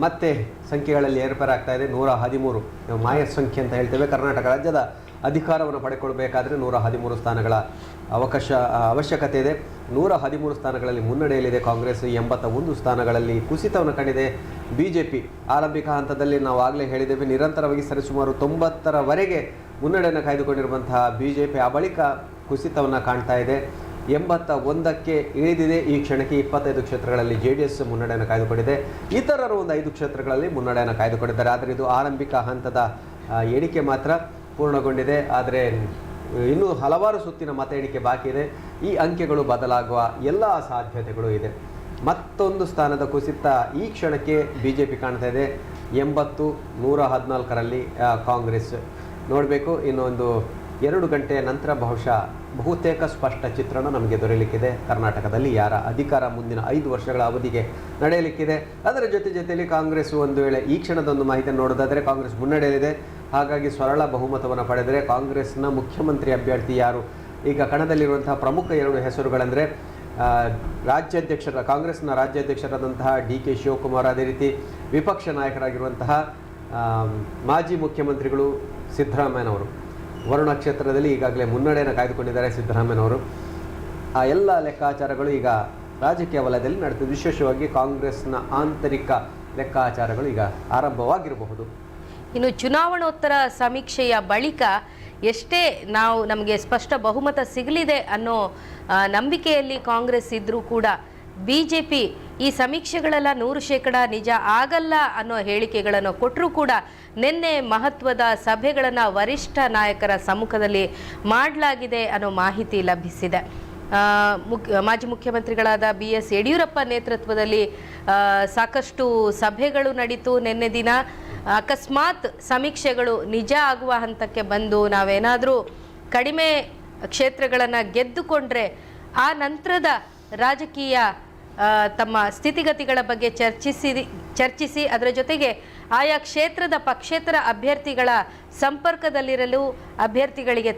ಮತ್ತೆ ಸಂಖ್ಯೆಗಳಲ್ಲಿ ಏರ್ಪೇರಾಗ್ತಾ ಇದೆ. 113 ಮಾಯ ಸಂಖ್ಯೆ ಅಂತ ಹೇಳ್ತೇವೆ. ಕರ್ನಾಟಕ ರಾಜ್ಯದ ಅಧಿಕಾರವನ್ನು ಪಡೆದುಕೊಳ್ಬೇಕಾದ್ರೆ 113 ಸ್ಥಾನಗಳ ಅವಶ್ಯಕತೆ ಇದೆ. 113 ಸ್ಥಾನಗಳಲ್ಲಿ ಮುನ್ನಡೆಯಲಿದೆ ಕಾಂಗ್ರೆಸ್. 81 ಸ್ಥಾನಗಳಲ್ಲಿ ಕುಸಿತವನ್ನು ಕಂಡಿದೆ ಬಿಜೆಪಿ. ಆರಂಭಿಕ ಹಂತದಲ್ಲಿ ನಾವು ಆಗಲೇ ಹೇಳಿದ್ದೇವೆ, ನಿರಂತರವಾಗಿ ಸರಿಸುಮಾರು 90ರವರೆಗೆ ಮುನ್ನಡೆಯನ್ನು ಕಾಯ್ದುಕೊಂಡಿರುವಂತಹ ಬಿಜೆಪಿ ಆ ಬಳಿಕ ಕುಸಿತವನ್ನು ಕಾಣ್ತಾ ಇದೆ. 81ಕ್ಕೆ ಇಳಿದಿದೆ. ಈ ಕ್ಷಣಕ್ಕೆ 25 ಕ್ಷೇತ್ರಗಳಲ್ಲಿ JDS ಮುನ್ನಡೆಯನ್ನು ಕಾಯ್ದುಕೊಂಡಿದೆ. ಇತರರು ಒಂದು 5 ಕ್ಷೇತ್ರಗಳಲ್ಲಿ ಮುನ್ನಡೆಯನ್ನು ಕಾಯ್ದುಕೊಂಡಿದ್ದಾರೆ. ಆದರೆ ಇದು ಆರಂಭಿಕ ಹಂತದ ಎಣಿಕೆ ಮಾತ್ರ ಪೂರ್ಣಗೊಂಡಿದೆ. ಆದರೆ ಇನ್ನೂ ಹಲವಾರು ಸುತ್ತಿನ ಮತ ಎಣಿಕೆ ಬಾಕಿ ಇದೆ. ಈ ಅಂಕೆಗಳು ಬದಲಾಗುವ ಎಲ್ಲ ಸಾಧ್ಯತೆಗಳು ಇದೆ. ಮತ್ತೊಂದು ಸ್ಥಾನದ ಕುಸಿತ ಈ ಕ್ಷಣಕ್ಕೆ ಬಿಜೆಪಿ ಕಾಣ್ತಾ ಇದೆ. 80, 114ರಲ್ಲಿ ಕಾಂಗ್ರೆಸ್. ನೋಡಬೇಕು, ಇನ್ನೊಂದು 2 ಗಂಟೆಯ ನಂತರ ಬಹುಶಃ ಬಹುತೇಕ ಸ್ಪಷ್ಟ ಚಿತ್ರಣ ನಮಗೆ ದೊರೆಯಲಿಕ್ಕಿದೆ. ಕರ್ನಾಟಕದಲ್ಲಿ ಯಾರ ಅಧಿಕಾರ ಮುಂದಿನ 5 ವರ್ಷಗಳ ಅವಧಿಗೆ ನಡೆಯಲಿಕ್ಕಿದೆ. ಅದರ ಜೊತೆಯಲ್ಲಿ ಕಾಂಗ್ರೆಸ್ ಒಂದು ವೇಳೆ ಈ ಕ್ಷಣದೊಂದು ಮಾಹಿತಿಯನ್ನು ನೋಡೋದಾದರೆ ಕಾಂಗ್ರೆಸ್ ಮುನ್ನಡೆಯಲಿದೆ. ಹಾಗಾಗಿ ಸರಳ ಬಹುಮತವನ್ನು ಪಡೆದರೆ ಕಾಂಗ್ರೆಸ್ನ ಮುಖ್ಯಮಂತ್ರಿ ಅಭ್ಯರ್ಥಿ ಯಾರು? ಈಗ ಕಣದಲ್ಲಿರುವಂತಹ ಪ್ರಮುಖ 2 ಹೆಸರುಗಳೆಂದರೆ ಕಾಂಗ್ರೆಸ್ನ ರಾಜ್ಯಾಧ್ಯಕ್ಷರಾದಂತಹ DK ಶಿವಕುಮಾರ್, ಅದೇ ರೀತಿ ವಿಪಕ್ಷ ನಾಯಕರಾಗಿರುವಂತಹ ಮಾಜಿ ಮುಖ್ಯಮಂತ್ರಿಗಳು ಸಿದ್ದರಾಮಯ್ಯನವರು. ವರುಣ ಕ್ಷೇತ್ರದಲ್ಲಿ ಈಗಾಗಲೇ ಮುನ್ನಡೆಯನ್ನು ಕಾಯ್ದುಕೊಂಡಿದ್ದಾರೆ ಸಿದ್ದರಾಮಯ್ಯನವರು. ಆ ಎಲ್ಲ ಲೆಕ್ಕಾಚಾರಗಳು ಈಗ ರಾಜಕೀಯ ವಲಯದಲ್ಲಿ ನಡೆದಿದೆ. ವಿಶೇಷವಾಗಿ ಕಾಂಗ್ರೆಸ್ನ ಆಂತರಿಕ ಲೆಕ್ಕಾಚಾರಗಳು ಈಗ ಆರಂಭವಾಗಿರಬಹುದು. ಇನ್ನು ಚುನಾವಣೋತ್ತರ ಸಮೀಕ್ಷೆಯ ಬಳಿಕ ಎಷ್ಟೇ ನಮಗೆ ಸ್ಪಷ್ಟ ಬಹುಮತ ಸಿಗಲಿದೆ ಅನ್ನೋ ನಂಬಿಕೆಯಲ್ಲಿ ಕಾಂಗ್ರೆಸ್ ಇದ್ರೂ ಕೂಡ ಬಿಜೆಪಿ ಈ ಸಮೀಕ್ಷೆಗಳೆಲ್ಲ 100% ನಿಜ ಆಗಲ್ಲ ಅನ್ನೋ ಹೇಳಿಕೆಗಳನ್ನು ಕೊಟ್ಟರೂ ಕೂಡ ನಿನ್ನೆ ಮಹತ್ವದ ಸಭೆಗಳನ್ನು ವರಿಷ್ಠ ನಾಯಕರ ಸಮ್ಮುಖದಲ್ಲಿ ಮಾಡಲಾಗಿದೆ ಅನ್ನೋ ಮಾಹಿತಿ ಲಭಿಸಿದೆ. ಮಾಜಿ ಮುಖ್ಯಮಂತ್ರಿಗಳಾದ BS ಯಡಿಯೂರಪ್ಪ ನೇತೃತ್ವದಲ್ಲಿ ಸಾಕಷ್ಟು ಸಭೆಗಳು ನಡೀತು ನಿನ್ನೆ ದಿನ. ಅಕಸ್ಮಾತ್ ಸಮೀಕ್ಷೆಗಳು ನಿಜ ಆಗುವ ಹಂತಕ್ಕೆ ಬಂದು ನಾವೇನಾದರೂ ಕಡಿಮೆ ಕ್ಷೇತ್ರಗಳನ್ನು ಗೆದ್ದುಕೊಂಡ್ರೆ ಆ ನಂತರದ ರಾಜಕೀಯ ತಮ್ಮ ಸ್ಥಿತಿಗತಿಗಳ ಬಗ್ಗೆ ಚರ್ಚಿಸಿ ಅದರ ಜೊತೆಗೆ ಆಯಾ ಕ್ಷೇತ್ರದ ಪಕ್ಷೇತರ ಅಭ್ಯರ್ಥಿಗಳ ಸಂಪರ್ಕದಲ್ಲಿರಲು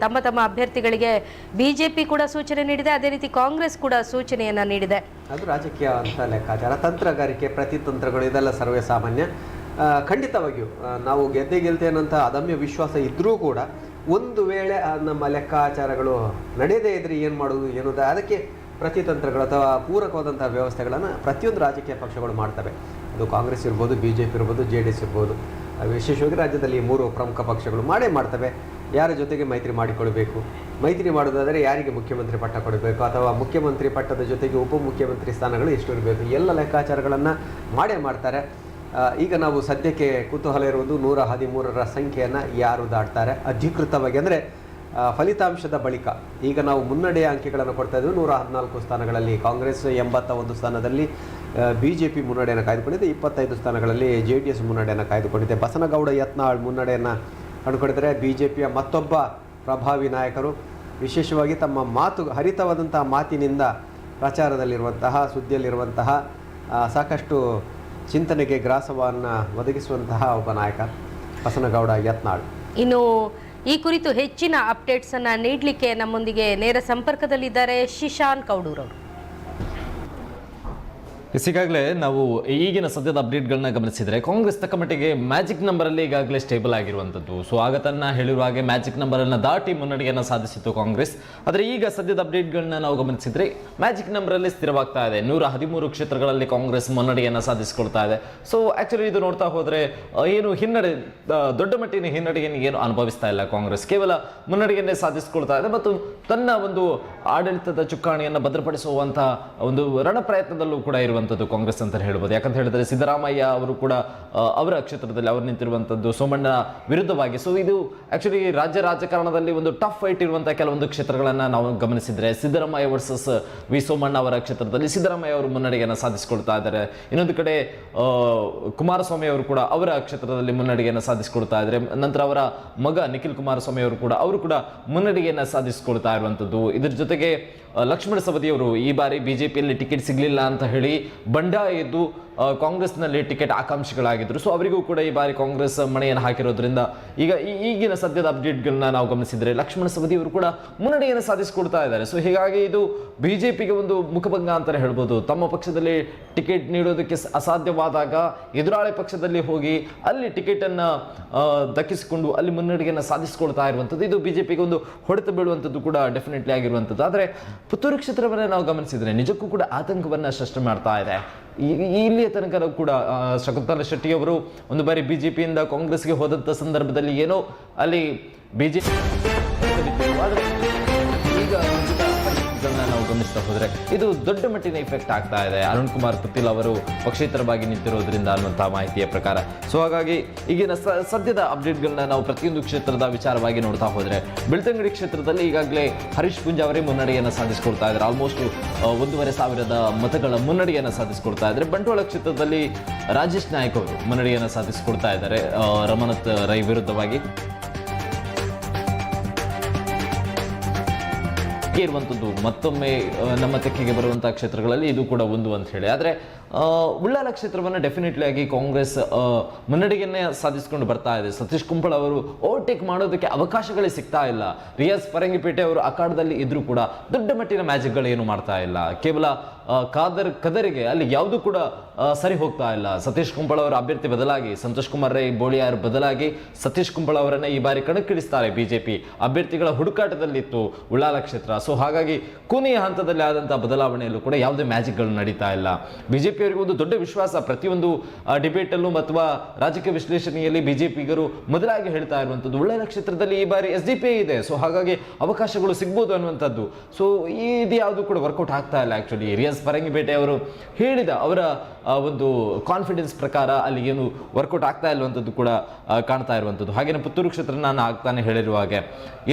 ತಮ್ಮ ಅಭ್ಯರ್ಥಿಗಳಿಗೆ ಬಿಜೆಪಿ ಕೂಡ ಸೂಚನೆ ನೀಡಿದೆ, ಅದೇ ರೀತಿ ಕಾಂಗ್ರೆಸ್ ಕೂಡ ಸೂಚನೆಯನ್ನು ನೀಡಿದೆ. ಅದು ರಾಜಕೀಯ ಅಂತ ಲೆಕ್ಕಾಚಾರ, ತಂತ್ರಗಾರಿಕೆ, ಪ್ರತಿತಂತ್ರಗಳು ಇದೆಲ್ಲ ಸರ್ವೇ ಸಾಮಾನ್ಯ. ಖಂಡಿತವಾಗಿಯೂ ನಾವು ಗೆಲ್ತೇನೆ ಅಂತ ಅದಮ್ಯ ವಿಶ್ವಾಸ ಇದ್ದರೂ ಕೂಡ ಒಂದು ವೇಳೆ ನಮ್ಮ ಲೆಕ್ಕಾಚಾರಗಳು ನಡೆಯದೇ ಇದ್ರೆ ಏನು ಮಾಡೋದು ಏನೋದು, ಅದಕ್ಕೆ ಪ್ರತಿತಂತ್ರಗಳು ಅಥವಾ ಪೂರಕವಾದಂತಹ ವ್ಯವಸ್ಥೆಗಳನ್ನು ಪ್ರತಿಯೊಂದು ರಾಜಕೀಯ ಪಕ್ಷಗಳು ಮಾಡ್ತವೆ. ಅದು ಕಾಂಗ್ರೆಸ್ ಇರ್ಬೋದು, BJP ಇರ್ಬೋದು, JDS ಇರ್ಬೋದು. ವಿಶೇಷವಾಗಿ ರಾಜ್ಯದಲ್ಲಿ 3 ಪ್ರಮುಖ ಪಕ್ಷಗಳು ಮಾಡ್ತವೆ. ಯಾರ ಜೊತೆಗೆ ಮೈತ್ರಿ ಮಾಡಿಕೊಳ್ಬೇಕು, ಮೈತ್ರಿ ಮಾಡೋದಾದರೆ ಯಾರಿಗೆ ಮುಖ್ಯಮಂತ್ರಿ ಪಟ್ಟ ಕೊಡಬೇಕು, ಅಥವಾ ಮುಖ್ಯಮಂತ್ರಿ ಪಟ್ಟದ ಜೊತೆಗೆ ಉಪಮುಖ್ಯಮಂತ್ರಿ ಸ್ಥಾನಗಳು ಎಷ್ಟು ಇರಬೇಕು, ಎಲ್ಲ ಲೆಕ್ಕಾಚಾರಗಳನ್ನು ಮಾಡ್ತಾರೆ. ಈಗ ನಾವು ಸದ್ಯಕ್ಕೆ ಕುತೂಹಲ ಇರುವುದು 113ರ ಸಂಖ್ಯೆಯನ್ನು ಯಾರು ದಾಟ್ತಾರೆ ಅಧಿಕೃತವಾಗಿ, ಅಂದರೆ ಫಲಿತಾಂಶದ ಬಳಿಕ. ಈಗ ನಾವು ಮುನ್ನಡೆಯ ಅಂಕೆಗಳನ್ನು ಕೊಡ್ತಾ ಇದ್ದೀವಿ. 114 ಸ್ಥಾನಗಳಲ್ಲಿ ಕಾಂಗ್ರೆಸ್, 81 ಸ್ಥಾನದಲ್ಲಿ BJP ಮುನ್ನಡೆಯನ್ನು ಕಾಯ್ದುಕೊಂಡಿದೆ, 25 ಸ್ಥಾನಗಳಲ್ಲಿ JDS ಮುನ್ನಡೆಯನ್ನು ಕಾಯ್ದುಕೊಂಡಿದೆ. ಬಸನಗೌಡ ಯತ್ನಾಳ್ ಮುನ್ನಡೆಯನ್ನು ಕಂಡುಕೊಂಡಿದ್ದಾರೆ. BJPಯ ಮತ್ತೊಬ್ಬ ಪ್ರಭಾವಿ ನಾಯಕರು ವಿಶೇಷವಾಗಿ ತಮ್ಮ ಹರಿತವಾದಂತಹ ಮಾತಿನಿಂದ ಪ್ರಚಾರದಲ್ಲಿರುವಂತಹ, ಸುದ್ದಿಯಲ್ಲಿರುವಂತಹ, ಸಾಕಷ್ಟು ಚಿಂತನೆಗೆ ಗ್ರಾಸವನ್ನು ಒದಗಿಸುವಂತಹ ಒಬ್ಬ ನಾಯಕ ಬಸನಗೌಡ ಯತ್ನಾಳ್. ಇನ್ನು ಈ ಕುರಿತು ಹೆಚ್ಚಿನ ಅಪ್ಡೇಟ್ಸ್ ಅನ್ನು ನೀಡಲಿಕ್ಕೆ ನಮ್ಮೊಂದಿಗೆ ನೇರ ಸಂಪರ್ಕದಲ್ಲಿದ್ದಾರೆ ಶಿಶಾನ್ ಕೌಡೂರ್ ಅವರು. ಈಗಾಗಲೇ ನಾವು ಈಗಿನ ಸದ್ಯದ ಅಪ್ಡೇಟ್ಗಳನ್ನ ಗಮನಿಸಿದರೆ ಕಾಂಗ್ರೆಸ್ ತಕ್ಕ ಮಟ್ಟಿಗೆ ಮ್ಯಾಜಿಕ್ ನಂಬರಲ್ಲಿ ಈಗಾಗಲೇ ಸ್ಟೇಬಲ್ ಆಗಿರುವಂಥದ್ದು. ಸೊ ಆಗ ತನ್ನ ಹೇಳಿರುವ ಹಾಗೆ ಮ್ಯಾಜಿಕ್ ನಂಬರನ್ನು ದಾಟಿ ಮುನ್ನಡೆಯನ್ನು ಸಾಧಿಸಿತ್ತು ಕಾಂಗ್ರೆಸ್. ಆದರೆ ಈಗ ಸದ್ಯದ ಅಪ್ಡೇಟ್ಗಳನ್ನ ನಾವು ಗಮನಿಸಿದರೆ ಮ್ಯಾಜಿಕ್ ನಂಬರಲ್ಲಿ ಸ್ಥಿರವಾಗ್ತಾ ಇದೆ. 113 ಕ್ಷೇತ್ರಗಳಲ್ಲಿ ಕಾಂಗ್ರೆಸ್ ಮುನ್ನಡೆಯನ್ನು ಸಾಧಿಸಿಕೊಳ್ತಾ ಇದೆ. ಸೊ ಆ್ಯಕ್ಚುಲಿ ಇದು ನೋಡ್ತಾ ಹೋದರೆ ಏನು ಹಿನ್ನಡೆ, ದೊಡ್ಡ ಮಟ್ಟಿನ ಹಿನ್ನಡೆಯನ್ನು ಏನು ಅನುಭವಿಸ್ತಾ ಇಲ್ಲ ಕಾಂಗ್ರೆಸ್, ಕೇವಲ ಮುನ್ನಡೆಯನ್ನೇ ಸಾಧಿಸಿಕೊಳ್ತಾ ಇದೆ ಮತ್ತು ತನ್ನ ಒಂದು ಆಡಳಿತದ ಚುಕ್ಕಾಣಿಯನ್ನು ಭದ್ರಪಡಿಸುವಂಥ ಒಂದು ರಣ ಪ್ರಯತ್ನದಲ್ಲೂ ಕೂಡ ಇರುವಂಥದ್ದು ಕಾಂಗ್ರೆಸ್ ಅಂತ ಹೇಳ್ಬೋದು. ಯಾಕಂತ ಹೇಳಿದ್ರೆ ಸಿದ್ದರಾಮಯ್ಯ ಅವರು ಕೂಡ ಅವರ ಕ್ಷೇತ್ರದಲ್ಲಿ ಅವರು ನಿಂತಿರುವಂಥದ್ದು ಸೋಮಣ್ಣ ವಿರುದ್ಧವಾಗಿ. ಸೊ ಇದು ಆಕ್ಚುಲಿ ರಾಜ್ಯ ರಾಜಕಾರಣದಲ್ಲಿ ಒಂದು ಟಫ್ ಫೈಟ್ ಇರುವಂತಹ ಕೆಲವೊಂದು ಕ್ಷೇತ್ರಗಳನ್ನು ನಾವು ಗಮನಿಸಿದ್ರೆ ಸಿದ್ದರಾಮಯ್ಯ ವರ್ಸಸ್ ವಿ ಸೋಮಣ್ಣ ಅವರ ಕ್ಷೇತ್ರದಲ್ಲಿ ಸಿದ್ದರಾಮಯ್ಯ ಅವರು ಮುನ್ನಡೆಯನ್ನು ಸಾಧಿಸಿಕೊಳ್ತಾ ಇದ್ದಾರೆ. ಇನ್ನೊಂದು ಕಡೆ ಕುಮಾರಸ್ವಾಮಿ ಅವರು ಕೂಡ ಅವರ ಕ್ಷೇತ್ರದಲ್ಲಿ ಮುನ್ನಡೆಯನ್ನು ಸಾಧಿಸಿಕೊಳ್ತಾ ಇದ್ದಾರೆ. ನಂತರ ಅವರ ಮಗ ನಿಖಿಲ್ ಕುಮಾರಸ್ವಾಮಿ ಅವರು ಕೂಡ ಮುನ್ನಡೆಯನ್ನು ಸಾಧಿಸಿಕೊಳ್ತಾ ಇರುವಂಥದ್ದು. ಇದರ ಜೊತೆಗೆ ಲಕ್ಷ್ಮಣ ಸವದಿಯವರು ಈ ಬಾರಿ ಬಿಜೆಪಿಯಲ್ಲಿ ಟಿಕೆಟ್ ಸಿಗಲಿಲ್ಲ ಅಂತ ಹೇಳಿ ಬಂಡಾಯ ಎದ್ದು ಕಾಂಗ್ರೆಸ್ನಲ್ಲಿ ಟಿಕೆಟ್ ಆಕಾಂಕ್ಷಿಗಳಾಗಿದ್ದರು. ಸೊ ಅವರಿಗೂ ಕೂಡ ಈ ಬಾರಿ ಕಾಂಗ್ರೆಸ್ ಮಣೆಯನ್ನು ಹಾಕಿರೋದ್ರಿಂದ ಈಗ ಈಗಿನ ಸದ್ಯದ ಅಪ್ಡೇಟ್ಗಳನ್ನ ನಾವು ಗಮನಿಸಿದರೆ ಲಕ್ಷ್ಮಣ ಸವದಿ ಅವರು ಕೂಡ ಮುನ್ನಡೆಯನ್ನು ಸಾಧಿಸಿಕೊಡ್ತಾ ಇದ್ದಾರೆ. ಸೊ ಹೀಗಾಗಿ ಇದು ಬಿಜೆಪಿಗೆ ಒಂದು ಮುಖಭಂಗ ಅಂತಲೇ ಹೇಳ್ಬೋದು. ತಮ್ಮ ಪಕ್ಷದಲ್ಲಿ ಟಿಕೆಟ್ ನೀಡೋದಕ್ಕೆ ಅಸಾಧ್ಯವಾದಾಗ ಎದುರಾಳಿ ಪಕ್ಷದಲ್ಲಿ ಹೋಗಿ ಅಲ್ಲಿ ಟಿಕೆಟನ್ನು ದಕ್ಕಿಸಿಕೊಂಡು ಅಲ್ಲಿ ಮುನ್ನಡೆಯನ್ನು ಸಾಧಿಸಿಕೊಳ್ತಾ ಇರುವಂಥದ್ದು ಇದು ಬಿಜೆಪಿಗೆ ಒಂದು ಹೊಡೆತ ಬೀಳುವಂಥದ್ದು ಕೂಡ ಡೆಫಿನೆಟ್ಲಿ ಆಗಿರುವಂಥದ್ದು. ಆದರೆ ಪುತ್ತೂರು ಕ್ಷೇತ್ರವನ್ನು ನಾವು ಗಮನಿಸಿದರೆ ನಿಜಕ್ಕೂ ಕೂಡ ಆತಂಕವನ್ನು ಸೃಷ್ಟಿ ಮಾಡ್ತಾ ಇದೆ. ಇಲ್ಲಿಯ ತನಕ ಕೂಡ ಶಕುಂತಲಾ ಶೆಟ್ಟಿ ಅವರು ಒಂದು ಬಾರಿ ಬಿಜೆಪಿಯಿಂದ ಕಾಂಗ್ರೆಸ್ಗೆ ಹೋದಂಥ ಸಂದರ್ಭದಲ್ಲಿ ಏನೋ ಅಲ್ಲಿ ಬಿಜೆಪಿ ಈಗ ನಾವು ಗಮನಿಸ್ತಾ ಹೋದರೆ ಇದು ದೊಡ್ಡ ಮಟ್ಟಿನ ಇಫೆಕ್ಟ್ ಆಗ್ತಾ ಇದೆ. ಅರುಣ್ ಕುಮಾರ್ ಪುತ್ತಿಲ್ ಅವರು ಪಕ್ಷೇತರವಾಗಿ ನಿಂತಿರೋದ್ರಿಂದ ಅನ್ನುವಂತಹ ಮಾಹಿತಿಯ ಪ್ರಕಾರ. ಸೊ ಹಾಗಾಗಿ ಈಗಿನ ಸದ್ಯದ ಅಪ್ಡೇಟ್ಗಳನ್ನ ನಾವು ಪ್ರತಿಯೊಂದು ಕ್ಷೇತ್ರದ ವಿಚಾರವಾಗಿ ನೋಡ್ತಾ ಹೋದರೆ ಬೆಳ್ತಂಗಡಿ ಕ್ಷೇತ್ರದಲ್ಲಿ ಈಗಾಗಲೇ ಹರೀಶ್ ಪುಂಜ ಅವರೇ ಮುನ್ನಡೆಯನ್ನು ಸಾಧಿಸಿಕೊಳ್ತಾ ಇದ್ದಾರೆ. ಆಲ್ಮೋಸ್ಟ್ 1,500 ಮತಗಳ ಮುನ್ನಡೆಯನ್ನು ಸಾಧಿಸಿಕೊಳ್ತಾ ಇದ್ದಾರೆ. ಬಂಟ್ವಾಳ ಕ್ಷೇತ್ರದಲ್ಲಿ ರಾಜೇಶ್ ನಾಯಕ್ ಅವರು ಮುನ್ನಡೆಯನ್ನು ಸಾಧಿಸಿಕೊಳ್ತಾ ಇದ್ದಾರೆ ರಮನಾಥ್ ರೈ ವಿರುದ್ಧವಾಗಿ. ಇರುವಂಥದ್ದು ಮತ್ತೊಮ್ಮೆ ನಮ್ಮ ತೆಕ್ಕೆಗೆ ಬರುವಂತಹ ಕ್ಷೇತ್ರಗಳಲ್ಲಿ ಇದು ಕೂಡ ಒಂದು ಅಂತ ಹೇಳಿ. ಆದರೆ ಉಳ್ಳಾಲ ಕ್ಷೇತ್ರವನ್ನು ಡೆಫಿನೆಟ್ಲಿ ಆಗಿ ಕಾಂಗ್ರೆಸ್ ಮುನ್ನಡೆಯನ್ನೇ ಸಾಧಿಸಿಕೊಂಡು ಬರ್ತಾ ಇದೆ. ಸತೀಶ್ ಕುಂಪಳ್ ಅವರು ಓವರ್ಟೇಕ್ ಮಾಡೋದಕ್ಕೆ ಅವಕಾಶಗಳೇ ಸಿಗ್ತಾ ಇಲ್ಲ. ರಿಯಾಜ್ ಪರಂಗಿಪೇಟೆ ಅವರು ಅಖಾಡದಲ್ಲಿ ಇದ್ರೂ ಕೂಡ ದೊಡ್ಡ ಮಟ್ಟಿನ ಮ್ಯಾಜಿಕ್ಗಳು ಏನು ಮಾಡ್ತಾ ಇಲ್ಲ. ಕೇವಲ ಕದರಿಗೆ ಅಲ್ಲಿ ಯಾವುದು ಕೂಡ ಸರಿ ಹೋಗ್ತಾ ಇಲ್ಲ. ಸತೀಶ್ ಕುಂಪಳ್ ಅವರ ಅಭ್ಯರ್ಥಿ ಬದಲಾಗಿ ಸಂತೋಷ್ ಕುಮಾರ್ ರೈ ಬೋಳಿಯಾರ್ ಬದಲಾಗಿ ಸತೀಶ್ ಕುಂಪಳ್ ಅವರನ್ನ ಈ ಬಾರಿ ಕಣಕ್ಕಿಳಿಸ್ತಾರೆ. ಬಿಜೆಪಿ ಅಭ್ಯರ್ಥಿಗಳ ಹುಡುಕಾಟದಲ್ಲಿತ್ತು ಉಳ್ಳಾಲ ಕ್ಷೇತ್ರ. ಸೊ ಹಾಗಾಗಿ ಕೊನೆಯ ಹಂತದಲ್ಲಿ ಆದಂತಹ ಬದಲಾವಣೆಯಲ್ಲೂ ಕೂಡ ಯಾವುದೇ ಮ್ಯಾಜಿಕ್ಗಳು ನಡೀತಾ ಇಲ್ಲ. ಬಿಜೆಪಿ ಅವರಿಗೆ ಒಂದು ದೊಡ್ಡ ವಿಶ್ವಾಸ ಪ್ರತಿಯೊಂದು ಡಿಬೇಟ್ ಅಲ್ಲೂ ಅಥವಾ ರಾಜಕೀಯ ವಿಶ್ಲೇಷಣೆಯಲ್ಲಿ ಬಿಜೆಪಿಗರು ಮೊದಲಾಗಿ ಹೇಳ್ತಾ ಇರುವಂಥದ್ದು ಉಳ್ಳಾಲ ಕ್ಷೇತ್ರದಲ್ಲಿ ಈ ಬಾರಿ SDP ಇದೆ. ಸೊ ಹಾಗಾಗಿ ಅವಕಾಶಗಳು ಸಿಗ್ಬೋದು ಅನ್ನುವಂಥದ್ದು. ಸೊ ಇದು ಯಾವುದು ಕೂಡ ವರ್ಕೌಟ್ ಆಗ್ತಾ ಇಲ್ಲ. ಆಕ್ಚುಲಿ ರಿಯಾಜ್ ಎಸ್ ಪರಂಗಿಪೇಟೆ ಅವರು ಹೇಳಿದ ಅವರ ಒಂದು ಕಾನ್ಫಿಡೆನ್ಸ್ ಪ್ರಕಾರ ಅಲ್ಲಿ ಏನು ವರ್ಕೌಟ್ ಆಗ್ತಾ ಇರುವಂಥದ್ದು ಕೂಡ ಕಾಣ್ತಾ ಇರುವಂಥದ್ದು. ಹಾಗೆಯೇ ಪುತ್ತೂರು ಕ್ಷೇತ್ರ ನಾನು ಆಗ್ತಾನೆ ಹೇಳಿರುವ ಹಾಗೆ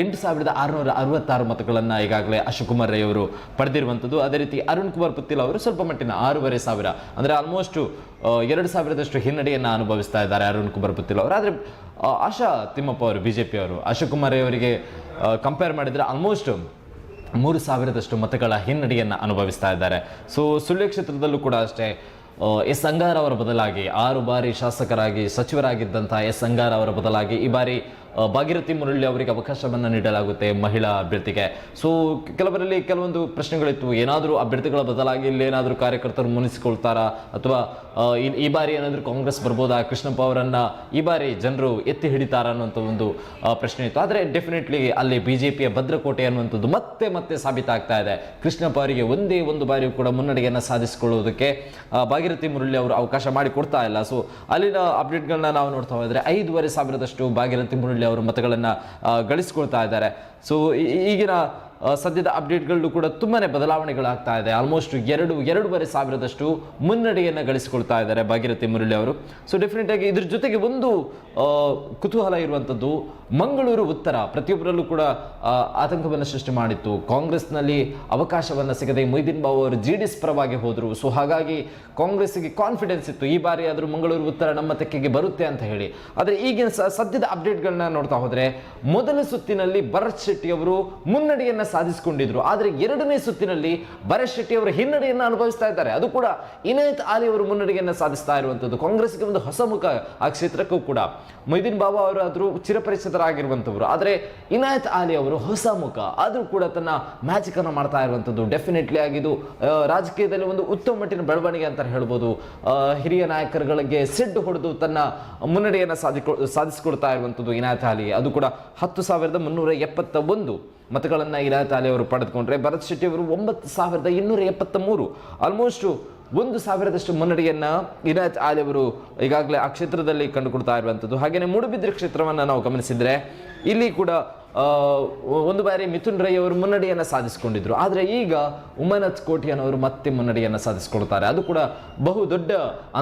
8666 ಮತಗಳನ್ನು ಈಗಾಗಲೇ ಅಶೋಕ್ ಕುಮಾರ್ ರೈ ಅವರು ಪಡೆದಿರುವಂಥದ್ದು. ಅದೇ ರೀತಿ ಅರುಣ್ ಕುಮಾರ್ ಪುತ್ತಿಲ್ ಅವರು ಸ್ವಲ್ಪ ಮಟ್ಟಿನ 6500 ಅಂದರೆ ಆಲ್ಮೋಸ್ಟ್ 2000ದಷ್ಟು ಹಿನ್ನಡೆಯನ್ನು ಅನುಭವಿಸ್ತಾ ಇದ್ದಾರೆ ಅರುಣ್ ಕುಮಾರ್ ಪುತ್ತಿಲ್ ಅವರು. ಆದರೆ ಆಶಾ ತಿಮ್ಮಪ್ಪ ಅವರು ಬಿಜೆಪಿ ಅವರು ಅಶೋಕ್ ಕುಮಾರ್ ರೈ ಅವರಿಗೆ ಕಂಪೇರ್ ಮಾಡಿದರೆ ಆಲ್ಮೋಸ್ಟ್ 3000ದಷ್ಟು ಮತಗಳ ಹಿನ್ನಡೆಯನ್ನು ಅನುಭವಿಸ್ತಾ ಇದ್ದಾರೆ. ಸೊ ಸುಳ್ಯ ಕ್ಷೇತ್ರದಲ್ಲೂ ಕೂಡ ಅಷ್ಟೇ ಎಸ್ ಅಂಗಾರ್ ಅವರ ಬದಲಾಗಿ 6 ಬಾರಿ ಶಾಸಕರಾಗಿ ಸಚಿವರಾಗಿದ್ದಂತಹ ಎಸ್ ಅಂಗಾರ್ ಅವರ ಬದಲಾಗಿ ಈ ಬಾರಿ ಭಾಗೀರಥಿ ಮುರಳಿ ಅವರಿಗೆ ಅವಕಾಶವನ್ನು ನೀಡಲಾಗುತ್ತೆ ಮಹಿಳಾ ಅಭ್ಯರ್ಥಿಗೆ. ಸೊ ಕೆಲವರಲ್ಲಿ ಕೆಲವೊಂದು ಪ್ರಶ್ನೆಗಳಿತ್ತು, ಏನಾದರೂ ಅಭ್ಯರ್ಥಿಗಳ ಬದಲಾಗಿ ಇಲ್ಲಿ ಏನಾದರೂ ಕಾರ್ಯಕರ್ತರು ಮುನಿಸಿಕೊಳ್ತಾರಾ ಅಥವಾ ಈ ಬಾರಿ ಏನಾದರೂ ಕಾಂಗ್ರೆಸ್ ಬರ್ಬೋದಾ, ಕೃಷ್ಣಪ್ಪ ಅವರನ್ನ ಈ ಬಾರಿ ಜನರು ಎತ್ತಿ ಹಿಡಿತಾರ ಅನ್ನುವಂಥ ಒಂದು ಪ್ರಶ್ನೆ ಇತ್ತು. ಆದರೆ ಡೆಫಿನೆಟ್ಲಿ ಅಲ್ಲಿ ಬಿಜೆಪಿಯ ಭದ್ರಕೋಟೆ ಅನ್ನುವಂಥದ್ದು ಮತ್ತೆ ಮತ್ತೆ ಸಾಬೀತಾಗ್ತಾ ಇದೆ. ಕೃಷ್ಣಪ್ಪ ಅವರಿಗೆ ಒಂದೇ ಒಂದು ಬಾರಿಯೂ ಕೂಡ ಮುನ್ನಡೆಯನ್ನು ಸಾಧಿಸಿಕೊಳ್ಳುವುದಕ್ಕೆ ಭಾಗೀರಥಿ ಮುರಳಿ ಅವರು ಅವಕಾಶ ಮಾಡಿಕೊಡ್ತಾ ಇಲ್ಲ. ಸೊ ಅಲ್ಲಿನ ಅಪ್ಡೇಟ್ಗಳನ್ನ ನಾವು ನೋಡ್ತಾ ಹೋದರೆ 5500ದಷ್ಟು ಭಾಗೀರಥಿ ಮುರಳಿ ಅವರು ಮತಗಳನ್ನು ಗಳಿಸಿಕೊಳ್ತಾ ಇದ್ದಾರೆ. ಸೊ ಈಗಿನ ಸದ್ಯದ ಅಪ್ಡೇಟ್ಗಳು ಕೂಡ ತುಂಬಾನೇ ಬದಲಾವಣೆಗಳಾಗ್ತಾ ಇದೆ. ಆಲ್ಮೋಸ್ಟ್ 2,500 ಮುನ್ನಡೆಯನ್ನು ಗಳಿಸಿಕೊಳ್ತಾ ಇದ್ದಾರೆ ಭಾಗೀರಥಿ ಮುರಳಿ ಅವರು. ಸೊ ಡೆಫಿನೆಟ್ ಆಗಿ ಇದ್ರ ಜೊತೆಗೆ ಒಂದು ಕುತೂಹಲ ಇರುವಂಥದ್ದು, ಮಂಗಳೂರು ಉತ್ತರ ಪ್ರತಿಯೊಬ್ಬರಲ್ಲೂ ಕೂಡ ಆತಂಕವನ್ನು ಸೃಷ್ಟಿ ಮಾಡಿತ್ತು. ಕಾಂಗ್ರೆಸ್ನಲ್ಲಿ ಅವಕಾಶವನ್ನು ಸಿಗದೆ ಮೊಯ್ದೀನ್ ಬಾಬು ಅವರು JDS ಪರವಾಗಿ ಹೋದರು. ಸೊ ಹಾಗಾಗಿ ಕಾಂಗ್ರೆಸ್ಗೆ ಕಾನ್ಫಿಡೆನ್ಸ್ ಇತ್ತು ಈ ಬಾರಿ ಆದರೂ ಮಂಗಳೂರು ಉತ್ತರ ನಮ್ಮ ತೆಕ್ಕೆಗೆ ಬರುತ್ತೆ ಅಂತ ಹೇಳಿ. ಆದರೆ ಈಗಿನ ಸದ್ಯದ ಅಪ್ಡೇಟ್ಗಳನ್ನ ನೋಡ್ತಾ ಹೋದರೆ ಮೊದಲ ಸುತ್ತಿನಲ್ಲಿ ಭರತ್ ಶೆಟ್ಟಿ ಅವರು ಮುನ್ನಡೆಯನ್ನು ಸಾಧಿಸಿಕೊಂಡಿದ್ರು. ಆದರೆ ಎರಡನೇ ಸುತ್ತಿನಲ್ಲಿ ಭರತ್ ಶೆಟ್ಟಿ ಅವರು ಹಿನ್ನಡೆಯನ್ನು ಅನುಭವಿಸ್ತಾ ಇದ್ದಾರೆ. ಅದು ಕೂಡ ಇನಾಯತ್ ಆಲಿ ಅವರು ಮುನ್ನಡೆಯನ್ನು ಸಾಧಿಸ್ತಾ ಇರುವಂಥದ್ದು. ಕಾಂಗ್ರೆಸ್ಗೆ ಒಂದು ಹೊಸ ಮುಖ ಆ ಕ್ಷೇತ್ರಕ್ಕೂ ಕೂಡ. ಮೊಯ್ದೀನ್ ಬಾಬಾ ಅವರಾದರೂ ಚಿರಪರಿಚಿತರಾಗಿರುವಂಥವ್ರು, ಆದರೆ ಇನಾಯತ್ ಆಲಿ ಅವರು ಹೊಸ ಮುಖ, ಆದರೂ ಕೂಡ ತನ್ನ ಮ್ಯಾಜಿಕ್ ಅನ್ನು ಮಾಡ್ತಾ ಇರುವಂಥದ್ದು. ಡೆಫಿನೆಟ್ಲಿ ಆಗಿದ್ದು ರಾಜಕೀಯದಲ್ಲಿ ಒಂದು ಉತ್ತಮ ಮಟ್ಟಿನ ಬೆಳವಣಿಗೆ ಅಂತ ಹೇಳ್ಬೋದು. ಹಿರಿಯ ನಾಯಕರುಗಳಿಗೆ ಸಿಡ್ಡು ಹೊಡೆದು ತನ್ನ ಮುನ್ನಡೆಯನ್ನು ಸಾಧಿಸಿಕೊಳ್ತಾ ಇರುವಂಥದ್ದು ಇನಾಯತ್ ಆಲಿ. ಅದು ಕೂಡ 10,371 ಮತಗಳನ್ನು ಇನಾಯತ್ ಆಲಿ ಅವರು ಪಡೆದುಕೊಂಡ್ರೆ ಭರತ್ ಶೆಟ್ಟಿ ಅವರು 9,273 ಆಲ್ಮೋಸ್ಟ್ 1,000ದಷ್ಟು ಮುನ್ನಡೆಯನ್ನು ಇನಾಯತ್ ಆಲಿ ಅವರು ಈಗಾಗಲೇ ಆ ಕ್ಷೇತ್ರದಲ್ಲಿ ಕಂಡುಕೊಳ್ತಾ ಇರುವಂಥದ್ದು. ಹಾಗೆಯೇ ಮೂಡುಬಿದ್ರೆ ಕ್ಷೇತ್ರವನ್ನು ನಾವು ಗಮನಿಸಿದರೆ ಇಲ್ಲಿ ಕೂಡ ಒಂದು ಬಾರಿ ಮಿಥುನ್ ರೈ ಅವರು ಮುನ್ನಡೆಯನ್ನು ಸಾಧಿಸಿಕೊಂಡಿದ್ರು. ಆದರೆ ಈಗ ಉಮನತ್ ಕೋಟಿಯನ್ ಅವರು ಮತ್ತೆ ಮುನ್ನಡೆಯನ್ನು ಸಾಧಿಸಿಕೊಳ್ತಾರೆ. ಅದು ಕೂಡ ಬಹು ದೊಡ್ಡ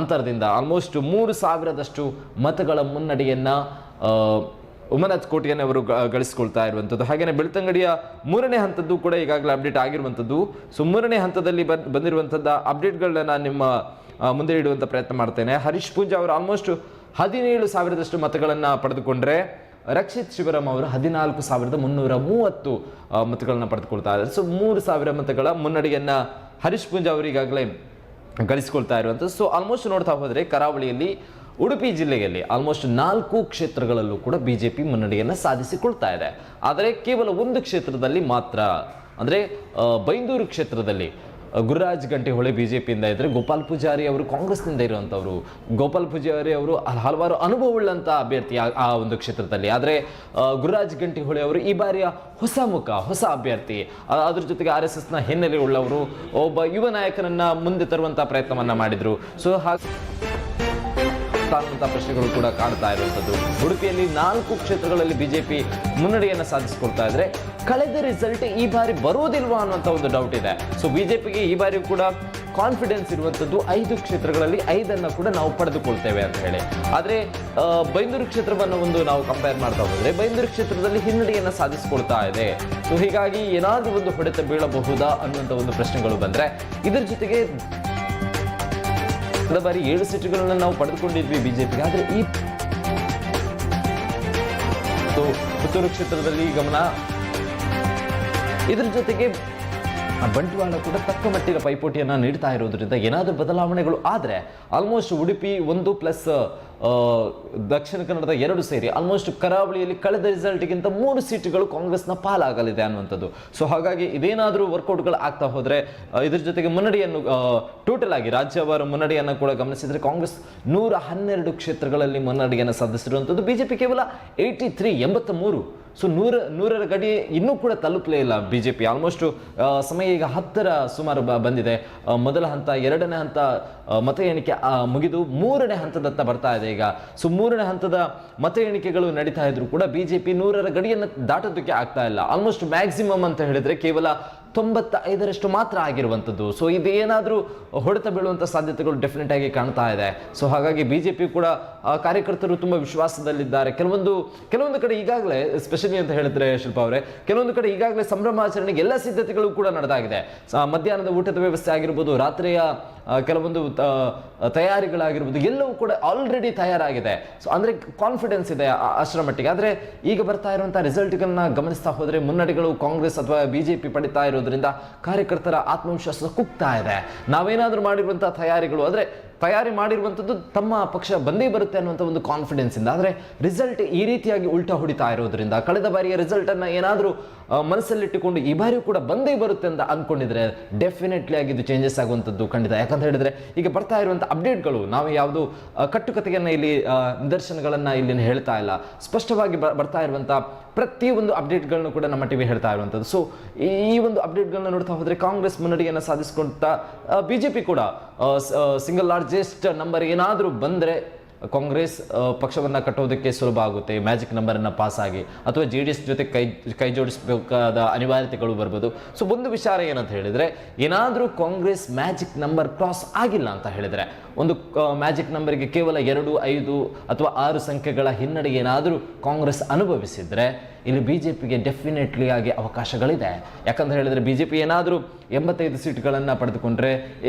ಅಂತರದಿಂದ ಆಲ್ಮೋಸ್ಟ್ 3,000ದಷ್ಟು ಮತಗಳ ಮುನ್ನಡೆಯನ್ನು ಉಮನತ್ ಕೋಟಿಯನ್ ಅವರು ಗಳಿಸಿಕೊಳ್ತಾ ಇರುವಂಥದ್ದು. ಹಾಗೆಯೇ ಬೆಳ್ತಂಗಡಿಯ 3ನೇ ಹಂತದ್ದು ಕೂಡ ಈಗಾಗಲೇ ಅಪ್ಡೇಟ್ ಆಗಿರುವಂಥದ್ದು. ಸೊ 3ನೇ ಹಂತದಲ್ಲಿ ಬಂದಿರುವಂಥದ್ದು ಅಪ್ಡೇಟ್ಗಳನ್ನ ನಾನು ನಿಮ್ಮ ಮುಂದೆ ಇಡುವಂಥ ಪ್ರಯತ್ನ ಮಾಡ್ತೇನೆ. ಹರೀಶ್ ಪೂಂಜಾ ಅವರು ಆಲ್ಮೋಸ್ಟ್ 17,000ದಷ್ಟು ಮತಗಳನ್ನು ಪಡೆದುಕೊಂಡ್ರೆ ರಕ್ಷಿತ್ ಶಿವರಾಮ್ ಅವರು 14,330 ಮತಗಳನ್ನು ಪಡೆದುಕೊಳ್ತಾ ಇದ್ದಾರೆ. ಸೊ 3,000 ಮತಗಳ ಮುನ್ನಡೆಯನ್ನು ಹರೀಶ್ ಪೂಂಜಾ ಅವರು ಈಗಾಗಲೇ ಗಳಿಸಿಕೊಳ್ತಾ ಇರುವಂಥದ್ದು. ಸೊ ಆಲ್ಮೋಸ್ಟ್ ನೋಡ್ತಾ ಹೋದರೆ ಕರಾವಳಿಯಲ್ಲಿ ಉಡುಪಿ ಜಿಲ್ಲೆಯಲ್ಲಿ ಆಲ್ಮೋಸ್ಟ್ 4 ಕ್ಷೇತ್ರಗಳಲ್ಲೂ ಕೂಡ ಬಿಜೆಪಿ ಮುನ್ನಡೆಯನ್ನು ಸಾಧಿಸಿಕೊಳ್ತಾ ಇದೆ. ಆದರೆ ಕೇವಲ ಒಂದು ಕ್ಷೇತ್ರದಲ್ಲಿ ಮಾತ್ರ, ಅಂದರೆ ಬೈಂದೂರು ಕ್ಷೇತ್ರದಲ್ಲಿ ಗುರುರಾಜ್ ಗಂಟಿಹೊಳೆ ಬಿಜೆಪಿಯಿಂದ ಇದ್ದರೆ ಗೋಪಾಲ್ ಪೂಜಾರಿ ಅವರು ಕಾಂಗ್ರೆಸ್ನಿಂದ ಇರುವಂಥವರು. ಗೋಪಾಲ್ ಪೂಜಾರಿ ಅವರು ಹಲವಾರು ಅನುಭವವುಳ್ಳಂಥ ಅಭ್ಯರ್ಥಿ ಆ ಒಂದು ಕ್ಷೇತ್ರದಲ್ಲಿ. ಆದರೆ ಗುರುರಾಜ್ ಗಂಟಿಹೊಳೆ ಅವರು ಈ ಬಾರಿಯ ಹೊಸ ಮುಖ, ಹೊಸ ಅಭ್ಯರ್ಥಿ. ಅದ್ರ ಜೊತೆಗೆ RSSನ ಹಿನ್ನೆಲೆ ಉಳ್ಳವರು, ಒಬ್ಬ ಯುವ ನಾಯಕನನ್ನ ಮುಂದೆ ತರುವಂಥ ಪ್ರಯತ್ನವನ್ನ ಮಾಡಿದ್ರು. ಸೊ ಪ್ರಶ್ನೆಗಳು ಕೂಡ ಕಾಡ್ತಾ ಇರುವಂಥದ್ದು. ಉಡುಪಿಯಲ್ಲಿ 4 ಕ್ಷೇತ್ರಗಳಲ್ಲಿ ಬಿಜೆಪಿ ಮುನ್ನಡೆಯನ್ನು ಸಾಧಿಸಿಕೊಳ್ತಾ ಇದ್ರೆ ಕಳೆದ ರಿಸಲ್ಟ್ ಈ ಬಾರಿ ಬರೋದಿಲ್ವಾ ಅನ್ನುವಂಥ ಒಂದು ಡೌಟ್ ಇದೆ. ಸೊ ಬಿಜೆಪಿಗೆ ಈ ಬಾರಿ ಕೂಡ ಕಾನ್ಫಿಡೆನ್ಸ್ ಇರುವಂಥದ್ದು 5 ಕ್ಷೇತ್ರಗಳಲ್ಲಿ 5ಅನ್ನು ಕೂಡ ನಾವು ಪಡೆದುಕೊಳ್ತೇವೆ ಅಂತ ಹೇಳಿ. ಆದರೆ ಬೈಂದೂರು ಕ್ಷೇತ್ರವನ್ನು ಒಂದು ನಾವು ಕಂಪೇರ್ ಮಾಡ್ತಾ ಹೋದರೆ ಬೈಂದೂರು ಕ್ಷೇತ್ರದಲ್ಲಿ ಹಿನ್ನಡೆಯನ್ನು ಸಾಧಿಸಿಕೊಳ್ತಾ ಇದೆ. ಸೊ ಹೀಗಾಗಿ ಏನಾದರೂ ಒಂದು ಹೊಡೆತ ಬೀಳಬಹುದಾ ಅನ್ನುವಂಥ ಒಂದು ಪ್ರಶ್ನೆಗಳು ಬಂದರೆ, ಇದರ ಜೊತೆಗೆ ಬಾರಿ 7 ಸೀಟುಗಳನ್ನು ನಾವು ಪಡೆದುಕೊಂಡಿದ್ವಿ ಬಿಜೆಪಿಗೆ. ಆದರೆ ಈ ಪುತ್ತೂರು ಕ್ಷೇತ್ರದಲ್ಲಿ ಗಮನ, ಇದರ ಜೊತೆಗೆ ಬಂಟ್ವಾಳ ಕೂಡ ತಕ್ಕ ಮಟ್ಟಿನ ಪೈಪೋಟಿಯನ್ನು ನೀಡ್ತಾ ಇರೋದ್ರಿಂದ ಏನಾದರೂ ಬದಲಾವಣೆಗಳು ಆದರೆ ಆಲ್ಮೋಸ್ಟ್ ಉಡುಪಿ 1 ಪ್ಲಸ್ ದಕ್ಷಿಣ ಕನ್ನಡದ 2 ಸೇರಿ ಆಲ್ಮೋಸ್ಟ್ ಕರಾವಳಿಯಲ್ಲಿ ಕಳೆದ ರಿಸಲ್ಟ್ಗಿಂತ 3 ಸೀಟುಗಳು ಕಾಂಗ್ರೆಸ್ನ ಪಾಲಾಗಲಿದೆ ಅನ್ನುವಂಥದ್ದು. ಸೊ ಹಾಗಾಗಿ ಇದೇನಾದರೂ ವರ್ಕೌಟ್ಗಳು ಆಗ್ತಾ ಹೋದರೆ ಇದ್ರ ಜೊತೆಗೆ ಮುನ್ನಡೆಯನ್ನು ಟೋಟಲ್ ಆಗಿ ರಾಜ್ಯವಾರ ಮುನ್ನಡೆಯನ್ನು ಕೂಡ ಗಮನಿಸಿದರೆ ಕಾಂಗ್ರೆಸ್ 112 ಕ್ಷೇತ್ರಗಳಲ್ಲಿ ಮುನ್ನಡೆಯನ್ನು ಸಾಧಿಸಿರುವಂಥದ್ದು. ಬಿಜೆಪಿ ಕೇವಲ 83. ಸೊ 100ರ ಗಡಿ ಇನ್ನೂ ಕೂಡ ತಲುಪಲೇ ಇಲ್ಲ ಬಿಜೆಪಿ. ಆಲ್ಮೋಸ್ಟ್ ಸಮಯ ಈಗ 10ರ ಸುಮಾರು ಬಂದಿದೆ. ಮೊದಲ ಹಂತ, 2ನೇ ಹಂತ ಮತ ಎಣಿಕೆ ಮುಗಿದು 3ನೇ ಹಂತದತ್ತ ಬರ್ತಾ ಇದೆ ಈಗ. ಸೊ 3ನೇ ಹಂತದ ಮತ ಎಣಿಕೆಗಳು ನಡೀತಾ ಇದ್ರು ಕೂಡ ಬಿಜೆಪಿ 100ರ ಗಡಿಯನ್ನು ದಾಟೋದಕ್ಕೆ ಆಗ್ತಾ ಇಲ್ಲ. ಆಲ್ಮೋಸ್ಟ್ ಮ್ಯಾಕ್ಸಿಮಮ್ ಅಂತ ಹೇಳಿದ್ರೆ ಕೇವಲ 95% ಮಾತ್ರ ಆಗಿರುವಂಥದ್ದು. ಸೊ ಇದೇನಾದರೂ ಹೊಡೆತ ಬೀಳುವಂಥ ಸಾಧ್ಯತೆಗಳು ಡೆಫಿನೆಟ್ ಆಗಿ ಕಾಣ್ತಾ ಇದೆ. ಸೊ ಹಾಗಾಗಿ ಬಿಜೆಪಿ ಕೂಡ ಕಾರ್ಯಕರ್ತರು ತುಂಬ ವಿಶ್ವಾಸದಲ್ಲಿದ್ದಾರೆ. ಕೆಲವೊಂದು ಕಡೆ ಈಗಾಗಲೇ ಸ್ಪೆಷಲಿ ಅಂತ ಹೇಳಿದ್ರೆ ಶಿಲ್ಪಾ ಅವರೇ, ಕೆಲವೊಂದು ಕಡೆ ಈಗಾಗಲೇ ಸಂಭ್ರಮಾಚರಣೆಗೆ ಎಲ್ಲ ಸಿದ್ಧತೆಗಳು ಕೂಡ ನಡೆದಾಗಿದೆ. ಮಧ್ಯಾಹ್ನದ ಊಟದ ವ್ಯವಸ್ಥೆ ಆಗಿರ್ಬೋದು, ರಾತ್ರಿಯ ಕೆಲವೊಂದು ತಯಾರಿಗಳಾಗಿರ್ಬೋದು, ಎಲ್ಲವೂ ಕೂಡ ಆಲ್ರೆಡಿ ತಯಾರಾಗಿದೆ. ಸೊ ಅಂದರೆ ಕಾನ್ಫಿಡೆನ್ಸ್ ಇದೆ ಅಷ್ಟರ ಮಟ್ಟಿಗೆ. ಆದರೆ ಈಗ ಬರ್ತಾ ಇರುವಂಥ ರಿಸಲ್ಟ್ಗಳನ್ನ ಗಮನಿಸ್ತಾ ಹೋದರೆ ಮುನ್ನಡೆಗಳು ಕಾಂಗ್ರೆಸ್ ಅಥವಾ ಬಿಜೆಪಿ ಪಡಿತಾ ಇರೋದ್ರಿಂದ ಕಾರ್ಯಕರ್ತರ ಆತ್ಮವಿಶ್ವಾಸ ಕುಗ್ತಾ ಇದೆ. ನಾವೇನಾದರೂ ಮಾಡಿರುವಂಥ ತಯಾರಿಗಳು, ಆದರೆ ತಯಾರಿ ಮಾಡಿರುವಂಥದ್ದು ತಮ್ಮ ಪಕ್ಷ ಬಂದೇ ಬರುತ್ತೆ ಅನ್ನುವಂಥ ಒಂದು ಕಾನ್ಫಿಡೆನ್ಸ್ ಇಂದ. ಆದರೆ ರಿಸಲ್ಟ್ ಈ ರೀತಿಯಾಗಿ ಉಲ್ಟಾ ಹೊಡಿತಾ ಇರೋದ್ರಿಂದ ಕಳೆದ ಬಾರಿಯ ರಿಸಲ್ಟನ್ನು ಏನಾದರೂ ಮನಸ್ಸಲ್ಲಿಟ್ಟುಕೊಂಡು ಈ ಬಾರಿಯೂ ಕೂಡ ಬಂದೇ ಬರುತ್ತೆ ಅಂತ ಅಂದ್ಕೊಂಡಿದ್ರೆ ಡೆಫಿನೆಟ್ಲಿ ಆಗಿ ಇದು ಚೇಂಜಸ್ ಆಗುವಂಥದ್ದು ಖಂಡಿತ. ಯಾಕಂತ ಹೇಳಿದ್ರೆ ಈಗ ಬರ್ತಾ ಇರುವಂಥ ಅಪ್ಡೇಟ್ಗಳು, ನಾವು ಯಾವುದು ಕಟ್ಟುಕತೆಯನ್ನು ಇಲ್ಲಿ ನಿದರ್ಶನಗಳನ್ನು ಇಲ್ಲಿ ಹೇಳ್ತಾ ಇಲ್ಲ, ಸ್ಪಷ್ಟವಾಗಿ ಬರ್ತಾ ಇರುವಂಥ ಪ್ರತಿಯೊಂದು ಅಪ್ಡೇಟ್ಗಳನ್ನು ಕೂಡ ನಮ್ಮ ಟಿವಿ ಹೇಳ್ತಾ ಇರುವಂಥದ್ದು. ಸೊ ಈ ಒಂದು ಅಪ್ಡೇಟ್ಗಳನ್ನ ನೋಡ್ತಾ ಹೋದರೆ ಕಾಂಗ್ರೆಸ್ ಮುನ್ನಡೆಯನ್ನು ಸಾಧಿಸಿಕೊಂಡ, ಬಿಜೆಪಿ ಕೂಡ ಸಿಂಗಲ್ ಲಾರ್ಜೆಸ್ಟ್ ನಂಬರ್ ಏನಾದರೂ ಬಂದರೆ ಕಾಂಗ್ರೆಸ್ ಪಕ್ಷವನ್ನು ಕಟ್ಟೋದಕ್ಕೆ ಸುಲಭ ಆಗುತ್ತೆ. ಮ್ಯಾಜಿಕ್ ನಂಬರನ್ನು ಪಾಸ್ ಆಗಿ ಅಥವಾ JDS ಜೊತೆ ಕೈ ಜೋಡಿಸಬೇಕಾದ ಅನಿವಾರ್ಯತೆಗಳು ಬರ್ಬೋದು. ಸೊ ಒಂದು ವಿಚಾರ ಏನಂತ ಹೇಳಿದರೆ, ಏನಾದರೂ ಕಾಂಗ್ರೆಸ್ ಮ್ಯಾಜಿಕ್ ನಂಬರ್ ಕ್ರಾಸ್ ಆಗಿಲ್ಲ ಅಂತ ಹೇಳಿದರೆ, ಒಂದು ಮ್ಯಾಜಿಕ್ ನಂಬರ್ಗೆ ಕೇವಲ 2, 5 ಅಥವಾ 6 ಸಂಖ್ಯೆಗಳ ಹಿನ್ನಡೆ ಏನಾದರೂ ಕಾಂಗ್ರೆಸ್ ಅನುಭವಿಸಿದರೆ ಇಲ್ಲಿ ಬಿಜೆಪಿಗೆ ಡೆಫಿನೆಟ್ಲಿ ಆಗಿ ಅವಕಾಶಗಳಿದೆ. ಯಾಕಂತ ಹೇಳಿದರೆ ಬಿಜೆಪಿ ಏನಾದರೂ 85 ಸೀಟ್ಗಳನ್ನು ಪಡೆದುಕೊಂಡ್ರೆ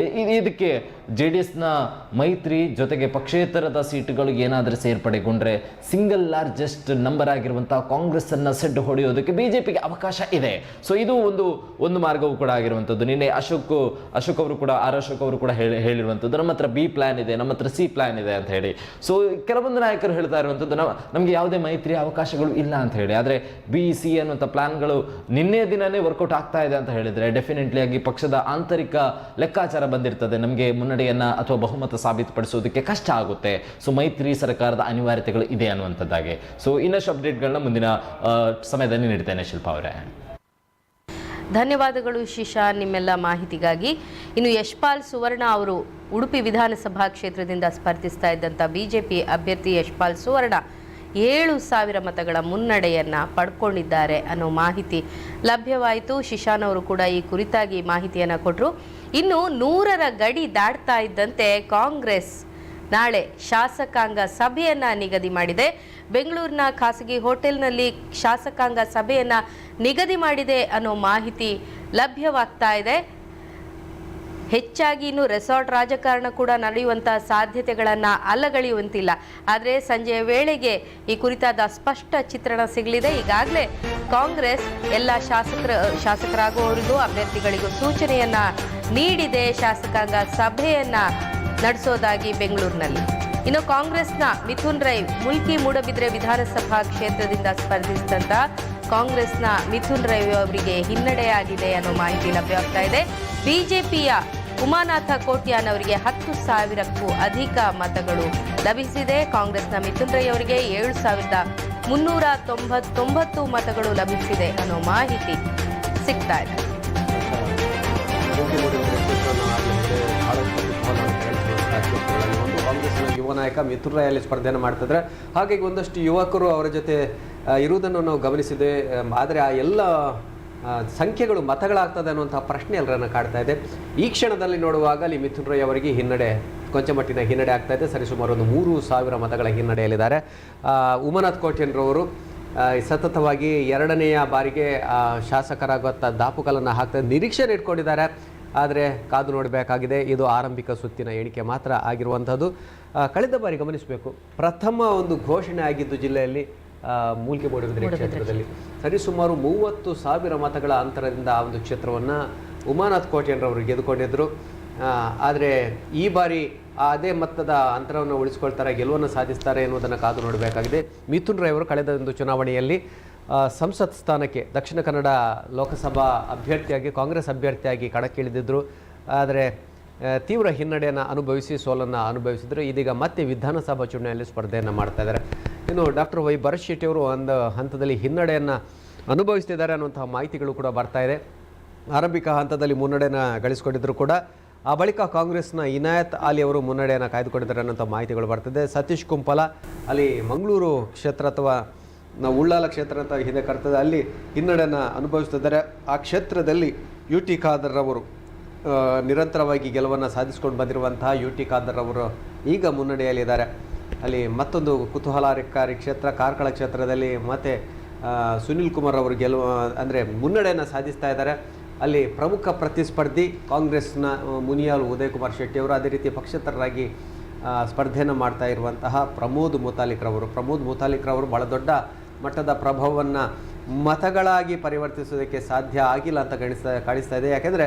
ಇದಕ್ಕೆ JDSನ ಮೈತ್ರಿ ಜೊತೆಗೆ ಪಕ್ಷೇತರದ ಸೀಟುಗಳು ಏನಾದರೂ ಸೇರ್ಪಡೆಗೊಂಡ್ರೆ ಸಿಂಗಲ್ ಲಾರ್ಜೆಸ್ಟ್ ನಂಬರ್ ಆಗಿರುವಂಥ ಕಾಂಗ್ರೆಸ್ಸನ್ನು ಸೆಡ್ ಹೊಡೆಯೋದಕ್ಕೆ ಬಿಜೆಪಿಗೆ ಅವಕಾಶ ಇದೆ. ಸೊ ಇದು ಒಂದು ಮಾರ್ಗವೂ ಕೂಡ ಆಗಿರುವಂಥದ್ದು. ನಿನ್ನೆ ಅಶೋಕ್ ಅವರು ಕೂಡ ಅಶೋಕ್ ಅವರು ಕೂಡ ಹೇಳಿರುವಂಥದ್ದು, ನಮ್ಮ ಹತ್ರ B ಪ್ಲಾನ್ ಇದೆ, ನಮ್ಮ ಹತ್ರ C ಪ್ಲಾನ್ ಇದೆ ಅಂತ ಹೇಳಿ. ಸೊ ಕೆಲವೊಂದು ನಾಯಕರು ಹೇಳ್ತಾ ಇರುವಂಥದ್ದು ನಮಗೆ ಯಾವುದೇ ಮೈತ್ರಿ ಅವಕಾಶಗಳು ಇಲ್ಲ ಅಂತ ಹೇಳಿ. ಆದರೆ BC ಅನ್ನುವಂಥ ಪ್ಲಾನ್ಗಳು ನಿನ್ನೆ ದಿನನೇ ವರ್ಕೌಟ್ ಆಗ್ತಾ ಇದೆ ಅಂತ ಹೇಳಿದರೆ ಡೆಫಿನೆಟ್ಲಿ ಆಗಿ ಪಕ್ಷದ ಆಂತರಿಕ ಲೆಕ್ಕಾಚಾರ ಬಂದಿರ್ತದೆ, ನಮಗೆ ಮುನ್ನಡೆಯನ್ನ ಅಥವಾ ಬಹುಮತ ಸಾಬೀತುಪಡಿಸೋದಕ್ಕೆ ಕಷ್ಟ ಆಗುತ್ತೆ. ಸೊ ಮೈತ್ರಿ ಸರ್ಕಾರದ ಅನಿವಾರ್ಯತೆಗಳು ಇದೆ ಅನ್ನುವಂಥದ್ದಾಗಿ. ಸೊ ಇನ್ನಷ್ಟು ಅಪ್ಡೇಟ್ಗಳನ್ನ ಮುಂದಿನ ಸಮಯದಲ್ಲಿ ನೀಡ್ತೇನೆ ಶಿಲ್ಪಾ ಅವರೇ. ಧನ್ಯವಾದಗಳು ಶಿಶಾ ನಿಮ್ಮೆಲ್ಲ ಮಾಹಿತಿಗಾಗಿ. ಇನ್ನು ಯಶ್ಪಾಲ್ ಸುವರ್ಣ ಅವರು ಉಡುಪಿ ವಿಧಾನಸಭಾ ಕ್ಷೇತ್ರದಿಂದ ಸ್ಪರ್ಧಿಸ್ತಾ ಇದ್ದಂಥ ಬಿಜೆಪಿ ಅಭ್ಯರ್ಥಿ ಯಶ್ಪಾಲ್ ಸುವರ್ಣ 7,000 ಮತಗಳ ಮುನ್ನಡೆಯನ್ನು ಪಡ್ಕೊಂಡಿದ್ದಾರೆ ಅನ್ನೋ ಮಾಹಿತಿ ಲಭ್ಯವಾಯಿತು. ಶಿಶಾನ್ ಅವರು ಕೂಡ ಈ ಕುರಿತಾಗಿ ಮಾಹಿತಿಯನ್ನು ಕೊಟ್ಟರು. ಇನ್ನು 100ರ ಗಡಿ ದಾಟ್ತಾ ಇದ್ದಂತೆ ಕಾಂಗ್ರೆಸ್ ನಾಳೆ ಶಾಸಕಾಂಗ ಸಭೆಯನ್ನು ನಿಗದಿ ಮಾಡಿದೆ. ಬೆಂಗಳೂರಿನ ಖಾಸಗಿ ಹೋಟೆಲ್ನಲ್ಲಿ ಶಾಸಕಾಂಗ ಸಭೆಯನ್ನು ನಿಗದಿ ಮಾಡಿದೆ ಅನ್ನೋ ಮಾಹಿತಿ ಲಭ್ಯವಾಗ್ತಾ ಇದೆ. ಹೆಚ್ಚಾಗಿ ಇನ್ನು ರೆಸಾರ್ಟ್ ರಾಜಕಾರಣ ಕೂಡ ನಡೆಯುವಂಥ ಸಾಧ್ಯತೆಗಳನ್ನು ಅಲ್ಲಗಳೆಯುವಂತಿಲ್ಲ. ಆದರೆ ಸಂಜೆಯ ವೇಳೆಗೆ ಈ ಕುರಿತಾದ ಸ್ಪಷ್ಟ ಚಿತ್ರಣ ಸಿಗಲಿದೆ. ಈಗಾಗಲೇ ಕಾಂಗ್ರೆಸ್ ಎಲ್ಲ ಶಾಸಕರಾಗುವವರಿಗೂ ಅಭ್ಯರ್ಥಿಗಳಿಗೂ ಸೂಚನೆಯನ್ನು ನೀಡಿದೆ, ಶಾಸಕಾಂಗ ಸಭೆಯನ್ನು ನಡೆಸೋದಾಗಿ ಬೆಂಗಳೂರಿನಲ್ಲಿ. ಇನ್ನು ಕಾಂಗ್ರೆಸ್ನ ಮಿಥುನ್ ರೈ ಮುಲ್ಕಿ ಮೂಡಬಿದ್ರೆ ವಿಧಾನಸಭಾ ಕ್ಷೇತ್ರದಿಂದ ಸ್ಪರ್ಧಿಸಿದಂಥ ಕಾಂಗ್ರೆಸ್ನ ಮಿಥುನ್ ರೈ ಅವರಿಗೆ ಹಿನ್ನಡೆಯಾಗಿದೆ ಅನ್ನೋ ಮಾಹಿತಿ ಲಭ್ಯವಾಗ್ತಾ ಇದೆ. ಬಿಜೆಪಿಯ ಉಮಾನಾಥ ಕೋಟ್ಯಾನ್ ಅವರಿಗೆ 10,000ಕ್ಕೂ ಅಧಿಕ ಮತಗಳು ಲಭಿಸಿದೆ. ಕಾಂಗ್ರೆಸ್ನ ಮಿಥುನ್ ರೈ ಅವರಿಗೆ 7,399 ಮತಗಳು ಲಭಿಸಿದೆ ಅನ್ನೋ ಮಾಹಿತಿ ಸಿಗ್ತಾ ಇದೆ. ಕಾಂಗ್ರೆಸ್ನ ಯುವ ನಾಯಕ ಮಿಥುನ್ ರೈ ಅಲ್ಲಿ ಸ್ಪರ್ಧೆಯನ್ನು ಮಾಡ್ತಿದ್ರೆ, ಹಾಗಾಗಿ ಒಂದಷ್ಟು ಯುವಕರು ಅವರ ಜೊತೆ ಇರುವುದನ್ನು ನಾವು ಗಮನಿಸಿದೆ. ಆದರೆ ಆ ಎಲ್ಲ ಸಂಖ್ಯೆಗಳು ಮತಗಳಾಗ್ತದೆ ಅನ್ನುವಂಥ ಪ್ರಶ್ನೆ ಎಲ್ಲರನ್ನ ಕಾಡ್ತಾ ಇದೆ. ಈ ಕ್ಷಣದಲ್ಲಿ ನೋಡುವಾಗ ಅಲ್ಲಿ ಮಿಥುನ್ ರೈ ಅವರಿಗೆ ಹಿನ್ನಡೆ, ಕೊಂಚ ಮಟ್ಟಿನ ಹಿನ್ನಡೆ ಆಗ್ತಾ ಇದೆ. ಸರಿಸುಮಾರು ಒಂದು 3,000 ಮತಗಳ ಹಿನ್ನಡೆಯಲ್ಲಿದ್ದಾರೆ. ಉಮಾನಾಥ್ ಕೋಟ್ಯಾನ್ರವರು ಸತತವಾಗಿ 2ನೆಯ ಬಾರಿಗೆ ಶಾಸಕರಾಗುವಂಥ ದಾಪುಕಲನ್ನು ಹಾಕ್ತಾ ನಿರೀಕ್ಷೆ ಇಟ್ಕೊಂಡಿದ್ದಾರೆ. ಆದರೆ ಕಾದು ನೋಡಬೇಕಾಗಿದೆ. ಇದು ಆರಂಭಿಕ ಸುತ್ತಿನ ಎಣಿಕೆ ಮಾತ್ರ ಆಗಿರುವಂಥದ್ದು. ಕಳೆದ ಬಾರಿ ಗಮನಿಸಬೇಕು, ಪ್ರಥಮ ಒಂದು ಘೋಷಣೆ ಆಗಿದ್ದು ಜಿಲ್ಲೆಯಲ್ಲಿ ಮೂಲ್ಕಿ ಮೂಡಬಿದ್ರೆ ಕ್ಷೇತ್ರದಲ್ಲಿ ಸರಿಸುಮಾರು 30,000 ಮತಗಳ ಅಂತರದಿಂದ ಆ ಒಂದು ಕ್ಷೇತ್ರವನ್ನು ಉಮಾನಾಥ್ ಕೋಟ್ಯಾನ್ರವರು ಗೆದ್ದುಕೊಂಡಿದ್ದರು. ಆದರೆ ಈ ಬಾರಿ ಅದೇ ಮತದ ಅಂತರವನ್ನು ಉಳಿಸ್ಕೊಳ್ತಾರೆ, ಗೆಲುವನ್ನು ಸಾಧಿಸ್ತಾರೆ ಎನ್ನುವುದನ್ನು ಕಾದು ನೋಡಬೇಕಾಗಿದೆ. ಮಿಥುನ್ ರೈ ಅವರು ಕಳೆದ ಒಂದು ಚುನಾವಣೆಯಲ್ಲಿ ಸಂಸತ್ ಸ್ಥಾನಕ್ಕೆ ದಕ್ಷಿಣ ಕನ್ನಡ ಲೋಕಸಭಾ ಅಭ್ಯರ್ಥಿಯಾಗಿ ಕಾಂಗ್ರೆಸ್ ಅಭ್ಯರ್ಥಿಯಾಗಿ ಕಣಕ್ಕಿಳಿದಿದ್ದರು. ಆದರೆ ತೀವ್ರ ಹಿನ್ನಡೆಯನ್ನು ಅನುಭವಿಸಿ ಸೋಲನ್ನು ಅನುಭವಿಸಿದರು. ಇದೀಗ ಮತ್ತೆ ವಿಧಾನಸಭಾ ಚುನಾವಣೆಯಲ್ಲಿ ಸ್ಪರ್ಧೆಯನ್ನು ಮಾಡ್ತಾ ಇದ್ದಾರೆ. ಇನ್ನು ಡಾಕ್ಟರ್ ವೈ ಭರತ್ ಶೆಟ್ಟಿ ಅವರು ಒಂದು ಹಂತದಲ್ಲಿ ಹಿನ್ನಡೆಯನ್ನು ಅನುಭವಿಸ್ತಿದ್ದಾರೆ ಅನ್ನುವಂತಹ ಮಾಹಿತಿಗಳು ಕೂಡ ಬರ್ತಾ ಇದೆ. ಆರಂಭಿಕ ಹಂತದಲ್ಲಿ ಮುನ್ನಡೆಯನ್ನು ಗಳಿಸಿಕೊಂಡಿದ್ದರು ಕೂಡ ಆ ಬಳಿಕ ಕಾಂಗ್ರೆಸ್ನ ಇನಾಯತ್ ಅಲಿ ಅವರು ಮುನ್ನಡೆಯನ್ನು ಕಾಯ್ದುಕೊಂಡಿದ್ದಾರೆ ಅನ್ನೋಂಥ ಮಾಹಿತಿಗಳು ಬರ್ತಿದೆ. ಸತೀಶ್ ಕುಂಪಲ ಅಲ್ಲಿ ಮಂಗಳೂರು ಕ್ಷೇತ್ರ ಅಥವಾ ಉಳ್ಳಾಲ ಕ್ಷೇತ್ರ ಅಂತ ಹಿಂದೆ ಕರ್ತದೆ, ಅಲ್ಲಿ ಹಿನ್ನಡೆಯನ್ನು ಅನುಭವಿಸ್ತಿದ್ದಾರೆ. ಆ ಕ್ಷೇತ್ರದಲ್ಲಿ ಯು ಟಿ ಖಾದರ್ ಅವರು ನಿರಂತರವಾಗಿ ಗೆಲುವನ್ನು ಸಾಧಿಸಿಕೊಂಡು ಬಂದಿರುವಂತಹ ಯು ಟಿ ಖಾದರ್ ಅವರು ಈಗ ಮುನ್ನಡೆಯಲ್ಲಿದ್ದಾರೆ. ಅಲ್ಲಿ ಮತ್ತೊಂದು ಕುತೂಹಲಕಾರಿ ಕ್ಷೇತ್ರ ಕಾರ್ಕಳ ಕ್ಷೇತ್ರದಲ್ಲಿ ಮತ್ತೆ ಸುನಿಲ್ ಕುಮಾರ್ ಅವರು ಅಂದರೆ ಮುನ್ನಡೆಯನ್ನು ಸಾಧಿಸ್ತಾ ಇದ್ದಾರೆ. ಅಲ್ಲಿ ಪ್ರಮುಖ ಪ್ರತಿಸ್ಪರ್ಧಿ ಕಾಂಗ್ರೆಸ್ನ ಮುನಿಯಾಲ್ ಉದಯ್ ಕುಮಾರ್ ಶೆಟ್ಟಿ ಅವರು, ಅದೇ ರೀತಿ ಪಕ್ಷೇತರರಾಗಿ ಸ್ಪರ್ಧೆಯನ್ನು ಮಾಡ್ತಾ ಇರುವಂತಹ ಪ್ರಮೋದ್ ಮುತಾಲಿಕ್ರವರು ಭಾಳ ದೊಡ್ಡ ಮಟ್ಟದ ಪ್ರಭಾವವನ್ನು ಮತಗಳಾಗಿ ಪರಿವರ್ತಿಸೋದಕ್ಕೆ ಸಾಧ್ಯ ಆಗಿಲ್ಲ ಅಂತ ಕಾಣಿಸ್ತಾ ಇದೆ. ಯಾಕೆಂದರೆ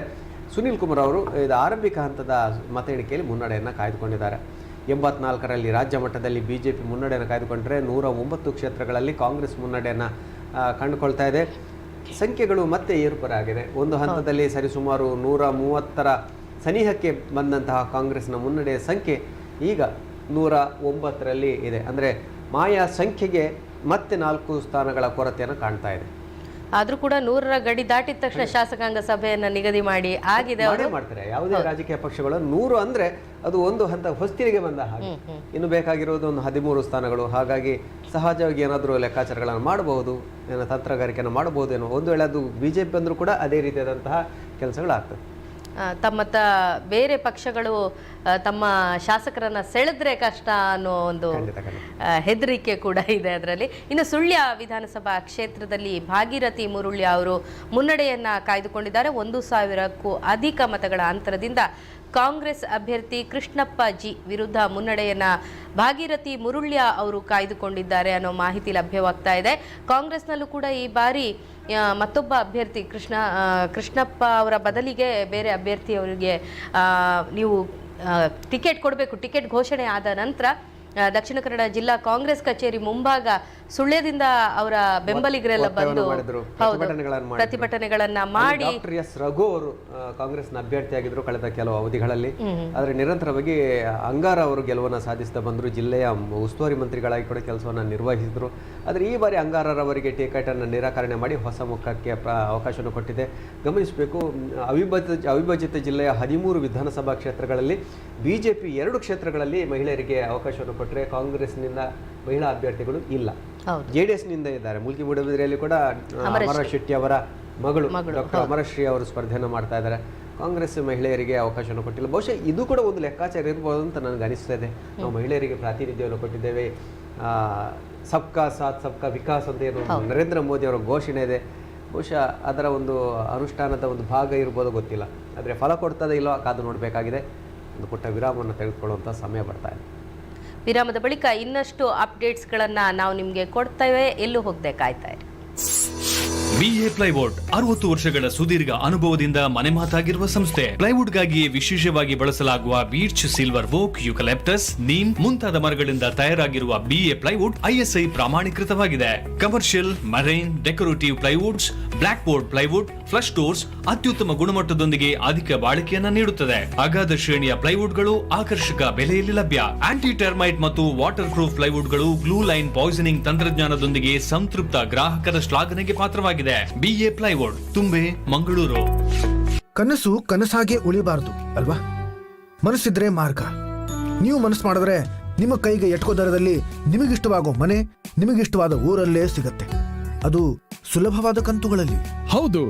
ಸುನಿಲ್ ಕುಮಾರ್ ಅವರು ಇದು ಆರಂಭಿಕ ಹಂತದ ಮತ ಎಣಿಕೆಯಲ್ಲಿ ಮುನ್ನಡೆಯನ್ನು ಕಾಯ್ದುಕೊಂಡಿದ್ದಾರೆ. 84ರಲ್ಲಿ ರಾಜ್ಯ ಮಟ್ಟದಲ್ಲಿ BJP ಮುನ್ನಡೆಯನ್ನು ಕಾಯ್ದುಕೊಂಡ್ರೆ 109 ಕ್ಷೇತ್ರಗಳಲ್ಲಿ ಕಾಂಗ್ರೆಸ್ ಮುನ್ನಡೆಯನ್ನು ಕಂಡುಕೊಳ್ತಾ ಇದೆ. ಸಂಖ್ಯೆಗಳು ಮತ್ತೆ ಏರುಪೇರಾಗಿದೆ. ಒಂದು ಹಂತದಲ್ಲಿ ಸರಿಸುಮಾರು 130ರ ಸನಿಹಕ್ಕೆ ಬಂದಂತಹ ಕಾಂಗ್ರೆಸ್ನ ಮುನ್ನಡೆಯ ಸಂಖ್ಯೆ ಈಗ 109ರಲ್ಲಿ ಇದೆ. ಅಂದರೆ ಮಾಯಾ ಸಂಖ್ಯೆಗೆ ಮತ್ತೆ 4 ಸ್ಥಾನಗಳ ಕೊರತೆಯನ್ನು ಕಾಣ್ತಾ ಇದೆ. ಆದ್ರೂ ಕೂಡ 100ರ ಗಡಿ ದಾಟಿದ ತಕ್ಷಣ ಶಾಸಕಾಂಗ ಸಭೆಯನ್ನ ನಿಗದಿ ಮಾಡಿ ಆಗಿದೆ. ಮಾಡ್ತಾರೆ ಯಾವುದೇ ರಾಜಕೀಯ ಪಕ್ಷಗಳು 100 ಅಂದ್ರೆ ಅದು ಒಂದು ಹಂತ ಹೊಸ್ತಿಲಿಗೆ ಬಂದ ಹಾಗೆ. ಇನ್ನು ಬೇಕಾಗಿರೋದು ಒಂದು 13 ಸ್ಥಾನಗಳು. ಹಾಗಾಗಿ ಸಹಜವಾಗಿ ಏನಾದರೂ ಲೆಕ್ಕಾಚಾರಗಳನ್ನು ಮಾಡಬಹುದು, ಏನೋ ತಂತ್ರಗಾರಿಕೆಯನ್ನು ಮಾಡಬಹುದು ಏನೋ. ಒಂದು ವೇಳೆ ಅದು BJP ಬಂದರೂ ಕೂಡ ಅದೇ ರೀತಿಯಾದಂತಹ ಕೆಲಸಗಳಾಗ್ತದೆ. ಬೇರೆ ಪಕ್ಷಗಳು ತಮ್ಮ ಶಾಸಕರನ್ನ ಸೆಳೆದ್ರೆ ಕಷ್ಟ ಅನ್ನೋ ಒಂದು ಹೆದರಿಕೆ ಕೂಡ ಇದೆ ಅದರಲ್ಲಿ. ಇನ್ನು ಸುಳ್ಯ ವಿಧಾನಸಭಾ ಕ್ಷೇತ್ರದಲ್ಲಿ ಭಾಗೀರಥಿ ಮುರುಳ್ಯ ಅವರು ಮುನ್ನಡೆಯನ್ನ ಕಾಯ್ದುಕೊಂಡಿದ್ದಾರೆ. 1,000ಕ್ಕೂ ಅಧಿಕ ಮತಗಳ ಅಂತರದಿಂದ ಕಾಂಗ್ರೆಸ್ ಅಭ್ಯರ್ಥಿ ಕೃಷ್ಣಪ್ಪ ಜಿ ವಿರುದ್ಧ ಮುನ್ನಡೆಯನ್ನ ಭಾಗೀರಥಿ ಮುರುಳ್ಯ ಅವರು ಕಾಯ್ದುಕೊಂಡಿದ್ದಾರೆ ಅನ್ನೋ ಮಾಹಿತಿ ಲಭ್ಯವಾಗ್ತಾ ಇದೆ. ಕಾಂಗ್ರೆಸ್ನಲ್ಲೂ ಕೂಡ ಈ ಬಾರಿ ಮತ್ತೊಬ್ಬ ಅಭ್ಯರ್ಥಿ ಕೃಷ್ಣಪ್ಪ ಅವರ ಬದಲಿಗೆ ಬೇರೆ ಅಭ್ಯರ್ಥಿಯವರಿಗೆ ನೀವು ಟಿಕೆಟ್ ಕೊಡಬೇಕು. ಟಿಕೆಟ್ ಘೋಷಣೆ ಆದ ನಂತರ ದಕ್ಷಿಣ ಕನ್ನಡ ಜಿಲ್ಲಾ ಕಾಂಗ್ರೆಸ್ ಕಚೇರಿ ಮುಂಭಾಗ ಸುಳ್ಯದಿಂದ ಅವರ ಬೆಂಬಲಿಗರೆಲ್ಲ ಬಂದು ಪ್ರತಿಭಟನೆಗಳನ್ನ ಮಾಡಿ ಎಸ್ ರಘು ಅವರು ಕಾಂಗ್ರೆಸ್ನ ಅಭ್ಯರ್ಥಿಯಾಗಿದ್ರು ಕಳೆದ ಕೆಲವು ಅವಧಿಗಳಲ್ಲಿ. ಆದರೆ ನಿರಂತರವಾಗಿ ಅಂಗಾರ ಅವರು ಗೆಲುವನ್ನು ಸಾಧಿಸ್ತಾ ಬಂದರು. ಜಿಲ್ಲೆಯ ಉಸ್ತುವಾರಿ ಮಂತ್ರಿಗಳಾಗಿ ಕೂಡ ಕೆಲಸವನ್ನು ನಿರ್ವಹಿಸಿದ್ರು. ಆದರೆ ಈ ಬಾರಿ ಅಂಗಾರರವರಿಗೆ ಟಿಕೆಟ್ ಅನ್ನು ನಿರಾಕರಣೆ ಮಾಡಿ ಹೊಸ ಮುಖಕ್ಕೆ ಅವಕಾಶವನ್ನು ಕೊಟ್ಟಿದೆ. ಗಮನಿಸಬೇಕು, ಅವಿಭಜಿತ ಜಿಲ್ಲೆಯ 13 ವಿಧಾನಸಭಾ ಕ್ಷೇತ್ರಗಳಲ್ಲಿ BJP 2 ಕ್ಷೇತ್ರಗಳಲ್ಲಿ ಮಹಿಳೆಯರಿಗೆ ಅವಕಾಶವನ್ನು ಕೊಟ್ಟರೆ ಕಾಂಗ್ರೆಸ್ನಿಂದ ಮಹಿಳಾ ಅಭ್ಯರ್ಥಿಗಳು ಇಲ್ಲ. JDSನಿಂದ ಇದ್ದಾರೆ. ಮುಲ್ಕಿ ಮೂಡಬಿದ್ರೆಯಲ್ಲಿ ಕೂಡ ಅಮರ ಶೆಟ್ಟಿ ಅವರ ಮಗಳು ಡಾಕ್ಟರ್ ಅಮರಶ್ರೀ ಅವರು ಸ್ಪರ್ಧೆಯನ್ನು ಮಾಡ್ತಾ ಇದ್ದಾರೆ. ಕಾಂಗ್ರೆಸ್ ಮಹಿಳೆಯರಿಗೆ ಅವಕಾಶವನ್ನು ಕೊಟ್ಟಿಲ್ಲ. ಬಹುಶಃ ಇದು ಕೂಡ ಒಂದು ಲೆಕ್ಕಾಚಾರ ಇರ್ಬೋದು ಅಂತ ನನಗೆ ಅನಿಸ್ತಾ ಇದೆ. ನಾವು ಮಹಿಳೆಯರಿಗೆ ಪ್ರಾತಿನಿಧ್ಯವನ್ನು ಕೊಟ್ಟಿದ್ದೇವೆ, ಸಬ್ಕಾ ಸಾಥ್ ಸಬ್ಕಾ ವಿಕಾಸ್ ಅಂತ ಏನು ನರೇಂದ್ರ ಮೋದಿ ಅವರ ಘೋಷಣೆ ಇದೆ. ಬಹುಶಃ ಅದರ ಒಂದು ಅನುಷ್ಠಾನದ ಒಂದು ಭಾಗ ಇರ್ಬೋದು, ಗೊತ್ತಿಲ್ಲ. ಆದರೆ ಫಲ ಕೊಡ್ತದೆ ಇಲ್ಲೋ ಕಾದು ನೋಡಬೇಕಾಗಿದೆ. ಒಂದು ಪುಟ್ಟ ವಿರಾಮವನ್ನು ತೆಗೆದುಕೊಳ್ಳುವಂಥ ಸಮಯ ಬರ್ತಾ ಇದೆ. ವಿರಾಮದ ಬಳಿಕ ಇನ್ನಷ್ಟು ಅಪ್ಡೇಟ್ಸ್ಗಳನ್ನ ನಾವು ನಿಮಗೆ ಕೊಡ್ತೇವೆ. ಎಲ್ಲೂ ಹೋಗದೆ ಕಾಯ್ತಾ ಇರಿ. BA ಪ್ಲೈವುಡ್ 60 ವರ್ಷಗಳ ಸುದೀರ್ಘ ಅನುಭವದಿಂದ ಮನೆ ಮಾತಾಗಿರುವ ಸಂಸ್ಥೆ. ಪ್ಲೈವುಡ್ಗಾಗಿ ವಿಶೇಷವಾಗಿ ಬಳಸಲಾಗುವ beech, silver oak, eucalyptus, neem ಮುಂತಾದ ಮರಗಳಿಂದ ತಯಾರಾಗಿರುವ BA ಪ್ಲೈವುಡ್ ISI ಪ್ರಾಮಾಣೀಕೃತವಾಗಿದೆ. Commercial, marine, decorative plywoods, block board plywood, flush doors ಅತ್ಯುತ್ತಮ ಗುಣಮಟ್ಟದೊಂದಿಗೆ ಅಧಿಕ ಬಾಳಿಕೆಯನ್ನ ನೀಡುತ್ತದೆ. ಅಗಾಧ ಶ್ರೇಣಿಯ ಪ್ಲೈವುಡ್ಗಳು ಆಕರ್ಷಕ ಬೆಲೆಯಲ್ಲಿ ಲಭ್ಯ. ಆಂಟಿ ಟರ್ಮೈಟ್ ಮತ್ತು ವಾಟರ್ ಪ್ರೂಫ್ ಪ್ಲೈವುಡ್ಗಳು ಗ್ಲೂ ಲೈನ್ ಪಾಯ್ಸನಿಂಗ್ ತಂತ್ರಜ್ಞಾನದೊಂದಿಗೆ ಸಂತೃಪ್ತ ಗ್ರಾಹಕರ ಶ್ಲಾಘನೆಗೆ ಪಾತ್ರವಾಗಿದೆ. BA plywood, Thumbe, Mangaluru. ಕನಸು ಕನಸಾಗೆ ಉಳಿಬಾರದು ಅಲ್ವಾ? ಮನಸ್ಸಿದ್ರೆ ಮಾರ್ಗ. ನೀವು ಮನಸ್ಸು ಮಾಡಿದ್ರೆ ನಿಮ್ಮ ಕೈಗೆ ಎಟ್ಕೋ ದರದಲ್ಲಿ ನಿಮಗಿಷ್ಟವಾಗೋ ಮನೆ ನಿಮಗಿಷ್ಟವಾದ ಊರಲ್ಲೇ ಸಿಗತ್ತೆ. ಅದು ಸುಲಭವಾದ ಕಂತುಗಳಲ್ಲಿ. ಹೌದು,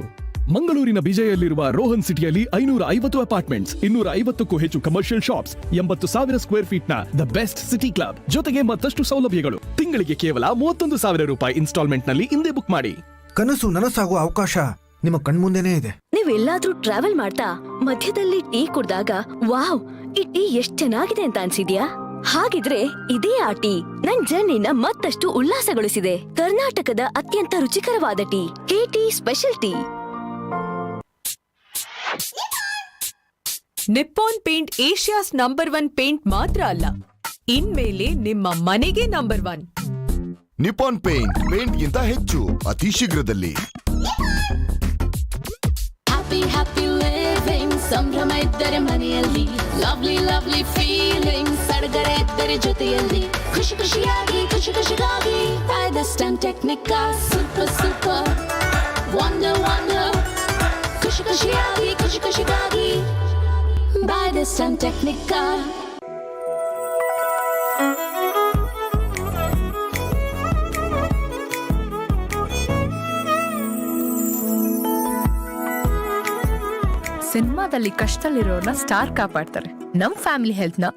ಮಂಗಳೂರಿನ ಬಿಜೆಯಲ್ಲಿರುವ ರೋಹನ್ ಸಿಟಿಯಲ್ಲಿ 550 ಅಪಾರ್ಟ್ಮೆಂಟ್ಸ್, 250ಕ್ಕೂ ಹೆಚ್ಚು ಕಮರ್ಷಿಯಲ್ ಶಾಪ್ಸ್, 80,000 ಸ್ಕ್ವೇರ್ ಫೀಟ್ ನ ದ ಬೆಸ್ಟ್ ಸಿಟಿ ಕ್ಲಬ್, ಜೊತೆಗೆ ಮತ್ತಷ್ಟು ಸೌಲಭ್ಯಗಳು. ತಿಂಗಳಿಗೆ ಕೇವಲ 31,000 ರೂಪಾಯಿ ಇನ್ಸ್ಟಾಲ್ಮೆಂಟ್ ನಲ್ಲಿ ಇಂದೇ ಬುಕ್ ಮಾಡಿ. ಕನಸು ನನಸಾಗುವ ಅವಕಾಶ ನಿಮ್ಮ ಕಣ್ಮುಂದೆನೇ ಇದೆ. ನೀವೆಲ್ಲಾದ್ರೂ ಟ್ರಾವೆಲ್ ಮಾಡ್ತಾ ಮಧ್ಯದಲ್ಲಿ ಟೀ ಕುಡ್ದಾಗ ವಾವ್, ಈ ಟೀ ಎಷ್ಟ್ ಚೆನ್ನಾಗಿದೆ ಅಂತ ಅನ್ಸಿದ್ಯಾ? ಹಾಗಿದ್ರೆ ಇದೇ ಆ ಟೀ ನನ್ ಜರ್ನಿನ ಮತ್ತಷ್ಟು ಉಲ್ಲಾಸಗೊಳಿಸಿದೆ. ಕರ್ನಾಟಕದ ಅತ್ಯಂತ ರುಚಿಕರವಾದ tea, KT special tea. Nippon paint Asia's number 1 paint ಮಾತ್ರ ಅಲ್ಲ, ಇನ್ಮೇಲೆ ನಿಮ್ಮ ಮನೆಗೆ ನಂಬರ್ 1. ನಿಪ್ಪಾನ್ ಪೇಂಟ್ ಗಿಂತ ಹೆಚ್ಚು, ಅತಿ ಶೀಘ್ರದಲ್ಲಿ. ಹ್ಯಾಪಿ ಲಿವಿಂಗ್, ಸಂಭ್ರಮ ಇದ್ದರೆ ಮನೆಯಲ್ಲಿ, ಲವ್ಲಿ ಲವ್ಲಿ ಫೀಲಿಂಗ್, ಸಡಗರ ಇದ್ದರೆ ಜೊತೆಯಲ್ಲಿ, ಖುಷಿ ಖುಷಿಯಾಗಿ ಖುಷಿ ಖುಷಿಗಾಗಿ. By the stun Technica, super super wonder wonder, ಖುಷಿ ಖುಷಿಯಾಗಿ ಖುಷಿ ಖುಷಿಗಾಗಿ. By the stun Technica. ಸಿನಿಮಾದಲ್ಲಿ ಕಷ್ಟದಲ್ಲಿರೋರ್ನ ಸ್ಟಾರ್ ಕಾಪಾಡ್ತಾರೆ. ನಮ್ ಫ್ಯಾಮಿಲಿ ಹೆಲ್ತ್ ನ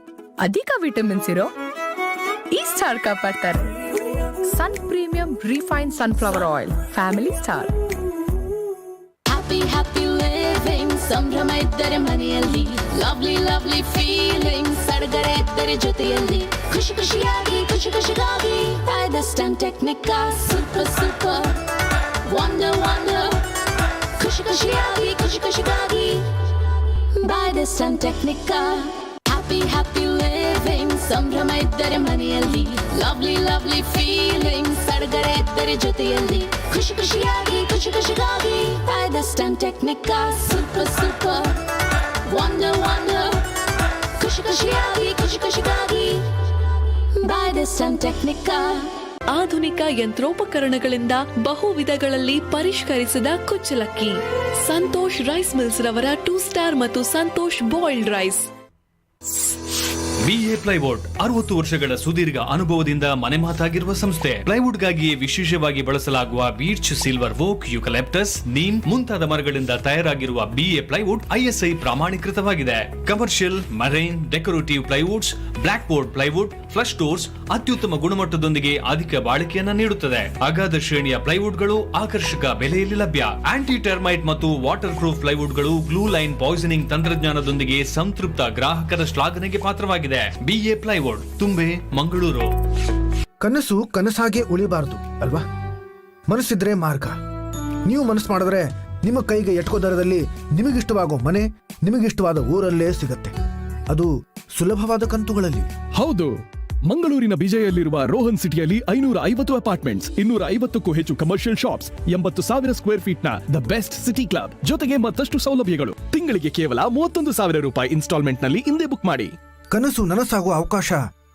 ಅಧಿಕ ವಿಟಮಿನ್ಸ್ ಇರೋ ಈ ಸ್ಟಾರ್ ಕಾಪಾಡ್ತಾರೆ. Sun premium refine sunflower oil, family star. Happy happy living ಸಂಭ್ರಮ ಇದ್ದರೆ ಮನೆಯಲ್ಲಿ, ಲವ್ಲಿ ಲವ್ಲಿ ಫೀಲಿಂಗ್ ಸಡಗರ ಇದ್ದರೆ ಜೊತೆಯಲ್ಲಿ, ಖುಷಿ ಖುಷಿಯಾಗಿ ಖುಷಿ ಖುಷಿಗಾಗಿ by the stun Technica super super wonder wonder, ಖುಷಿ ಖುಷಿಯಾಗಿ ಖುಷಿ ಖುಷಿಗಾಗಿ by the stun Technica. Happy happy living ಸಂಭ್ರಮ ಇದ್ದರೆ ಮನೆಯಲ್ಲಿ, ಲವ್ಲಿ ಲವ್ಲಿ ಫೀಲಿಂಗ್ ಸಡಗರ ಇದ್ದರೆ ಜೊತೆಯಲ್ಲಿ, ಖುಷಿ ಖುಷಿಯಾಗಿ ಖುಷಿ ಖುಷಿಗಾಗಿ by the stun Technica super super wonder wonder, ಖುಷಿ ಖುಷಿಯಾಗಿ ಖುಷಿ ಖುಷಿಗಾಗಿ ಬೈ ದ ಸ್ಟನ್ ಟೆಕ್ನಿಕಾ. ಆಧುನಿಕ ಯಂತ್ರೋಪಕರಣಗಳಿಂದ ಬಹು ವಿಧಗಳಲ್ಲಿ ಪರಿಷ್ಕರಿಸಿದ ಕುಚ್ಚಲಕ್ಕಿ. ಸಂತೋಷ್ ರೈಸ್ ಮಿಲ್ಸ್ ರವರ 2 ಸ್ಟಾರ್ ಮತ್ತು Santosh boiled rice. BA plywood 60 ವರ್ಷಗಳ ಸುದೀರ್ಘ ಅನುಭವದಿಂದ ಮನೆ ಮಾತಾಗಿರುವ ಸಂಸ್ಥೆ. ಪ್ಲೈವುಡ್ಗಾಗಿಯೇ ವಿಶೇಷವಾಗಿ ಬಳಸಲಾಗುವ beech, silver oak, eucalyptus, neem ಮುಂತಾದ ಮರಗಳಿಂದ ತಯಾರಾಗಿರುವ ಬಿಎ ಪ್ಲೈವುಡ್ ISI ಪ್ರಾಮಾಣೀಕೃತವಾಗಿದೆ. Commercial, marine, decorative plywoods, block board plywood, flush doors ಅತ್ಯುತ್ತಮ ಗುಣಮಟ್ಟದೊಂದಿಗೆ ಅಧಿಕ ಬಾಳಿಕೆಯನ್ನ ನೀಡುತ್ತದೆ. ಅಗಾಧ ಶ್ರೇಣಿಯ ಪ್ಲೈವುಡ್ಗಳು ಆಕರ್ಷಕ ಬೆಲೆಯಲ್ಲಿ ಲಭ್ಯ. ಆಂಟಿ ಟರ್ಮೈಟ್ ಮತ್ತು ವಾಟರ್ ಪ್ರೂಫ್ ಪ್ಲೈವುಡ್ಗಳು ಗ್ಲೂ ಲೈನ್ ಪಾಯ್ಸನಿಂಗ್ ತಂತ್ರಜ್ಞಾನದೊಂದಿಗೆ ಸಂತೃಪ್ತ ಗ್ರಾಹಕರ ಶ್ಲಾಘನೆಗೆ ಪಾತ್ರವಾಗಿದೆ. BA plywood, Thumbe, Mangaluru. ಕನಸು ಕನಸಾಗೆ ಉಳಿಬಾರ್ದು ಅಲ್ವಾ? ಮನಸ್ಸಿದ್ರೆ ಮಾರ್ಗ. ನೀವು ಮನಸ್ಸು ಮಾಡಿದ್ರೆ ನಿಮ್ಮ ಕೈಗೆ ಎಟ್ಕೋ ದರದಲ್ಲಿ ನಿಮಗಿಷ್ಟವಾಗೋ ಮನೆ, ನಿಮಗಿಷ್ಟವಾದ ಊರಲ್ಲೇ ಸಿಗತ್ತೆ. ಅದು ಸುಲಭವಾದ ಕಂತುಗಳಲ್ಲಿ. ಹೌದು, ಮಂಗಳೂರಿನ ಬಿಜೆಯಲ್ಲಿರುವ ರೋಹನ್ ಸಿಟಿಯಲ್ಲಿ 550 ಅಪಾರ್ಟ್ಮೆಂಟ್ಸ್, 250ಕ್ಕೂ ಹೆಚ್ಚು ಕಮರ್ಷಿಯಲ್ ಶಾಪ್ಸ್, 80,000 ಸ್ಕ್ವೇರ್ ಫೀಟ್ ನ ದ ಬೆಸ್ಟ್ ಸಿಟಿ ಕ್ಲಬ್, ಜೊತೆಗೆ ಮತ್ತಷ್ಟು ಸೌಲಭ್ಯಗಳು. ತಿಂಗಳಿಗೆ ಕೇವಲ 31,000 ರೂಪಾಯಿ ಇನ್ಸ್ಟಾಲ್ಮೆಂಟ್ ನಲ್ಲಿ ಹಿಂದೆ ಬುಕ್ ಮಾಡಿ. ಕನಸು ನನಸಾಗುವ ಅವಕಾಶ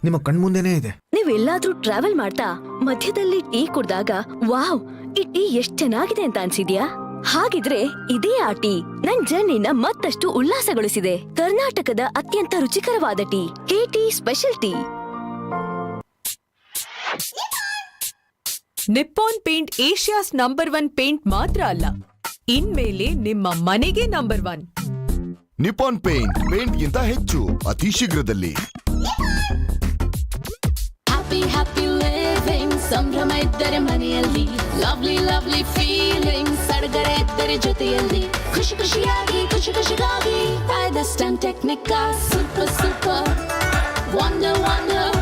ನಿಮ್ಮ ಕಣ್ಮುಂದೆನೇ ಇದೆ. ನೀವೆಲ್ಲಾದ್ರೂ ಟ್ರಾವೆಲ್ ಮಾಡ್ತಾ ಮಧ್ಯದಲ್ಲಿ ಟೀ ಕುಡ್ದಾಗ ವಾವ್, ಈ ಟೀ ಎಷ್ಟ್ ಚೆನ್ನಾಗಿದೆ ಅಂತ ಅನ್ಸಿದ್ಯಾ? ಹಾಗಿದ್ರೆ ಇದೇ ಆ ಟೀ ನನ್ ಜರ್ನಿನ ಮತ್ತಷ್ಟು ಉಲ್ಲಾಸಗೊಳಿಸಿದೆ. ಕರ್ನಾಟಕದ ಅತ್ಯಂತ ರುಚಿಕರವಾದ tea, KT special tea. Nippon paint Asia's number 1 paint ಮಾತ್ರ ಅಲ್ಲ, ಇನ್ಮೇಲೆ ನಿಮ್ಮ ಮನೆಗೆ ನಂಬರ್ 1. ನಿಪಾನ್ ಪೇಂಟ್ ಗಿಂತ ಹೆಚ್ಚು, ಅತಿ ಶೀಘ್ರದಲ್ಲಿ. ಹ್ಯಾಪಿ ಹ್ಯಾಪಿ ಲಿವಿಂಗ್ ಸಂಭ್ರಮ ಇದ್ದರೆ ಮನೆಯಲ್ಲಿ, ಲವ್ಲಿ ಲವ್ಲಿ ಫೀಲಿಂಗ್ ಸಡಗರ ಇದ್ದರೆ ಜೊತೆಯಲ್ಲಿ, ಖುಷಿ ಖುಷಿಯಾಗಿ ಖುಷಿ ಖುಷಿಗಾಗಿ by the stun Technica super super wonder wonder,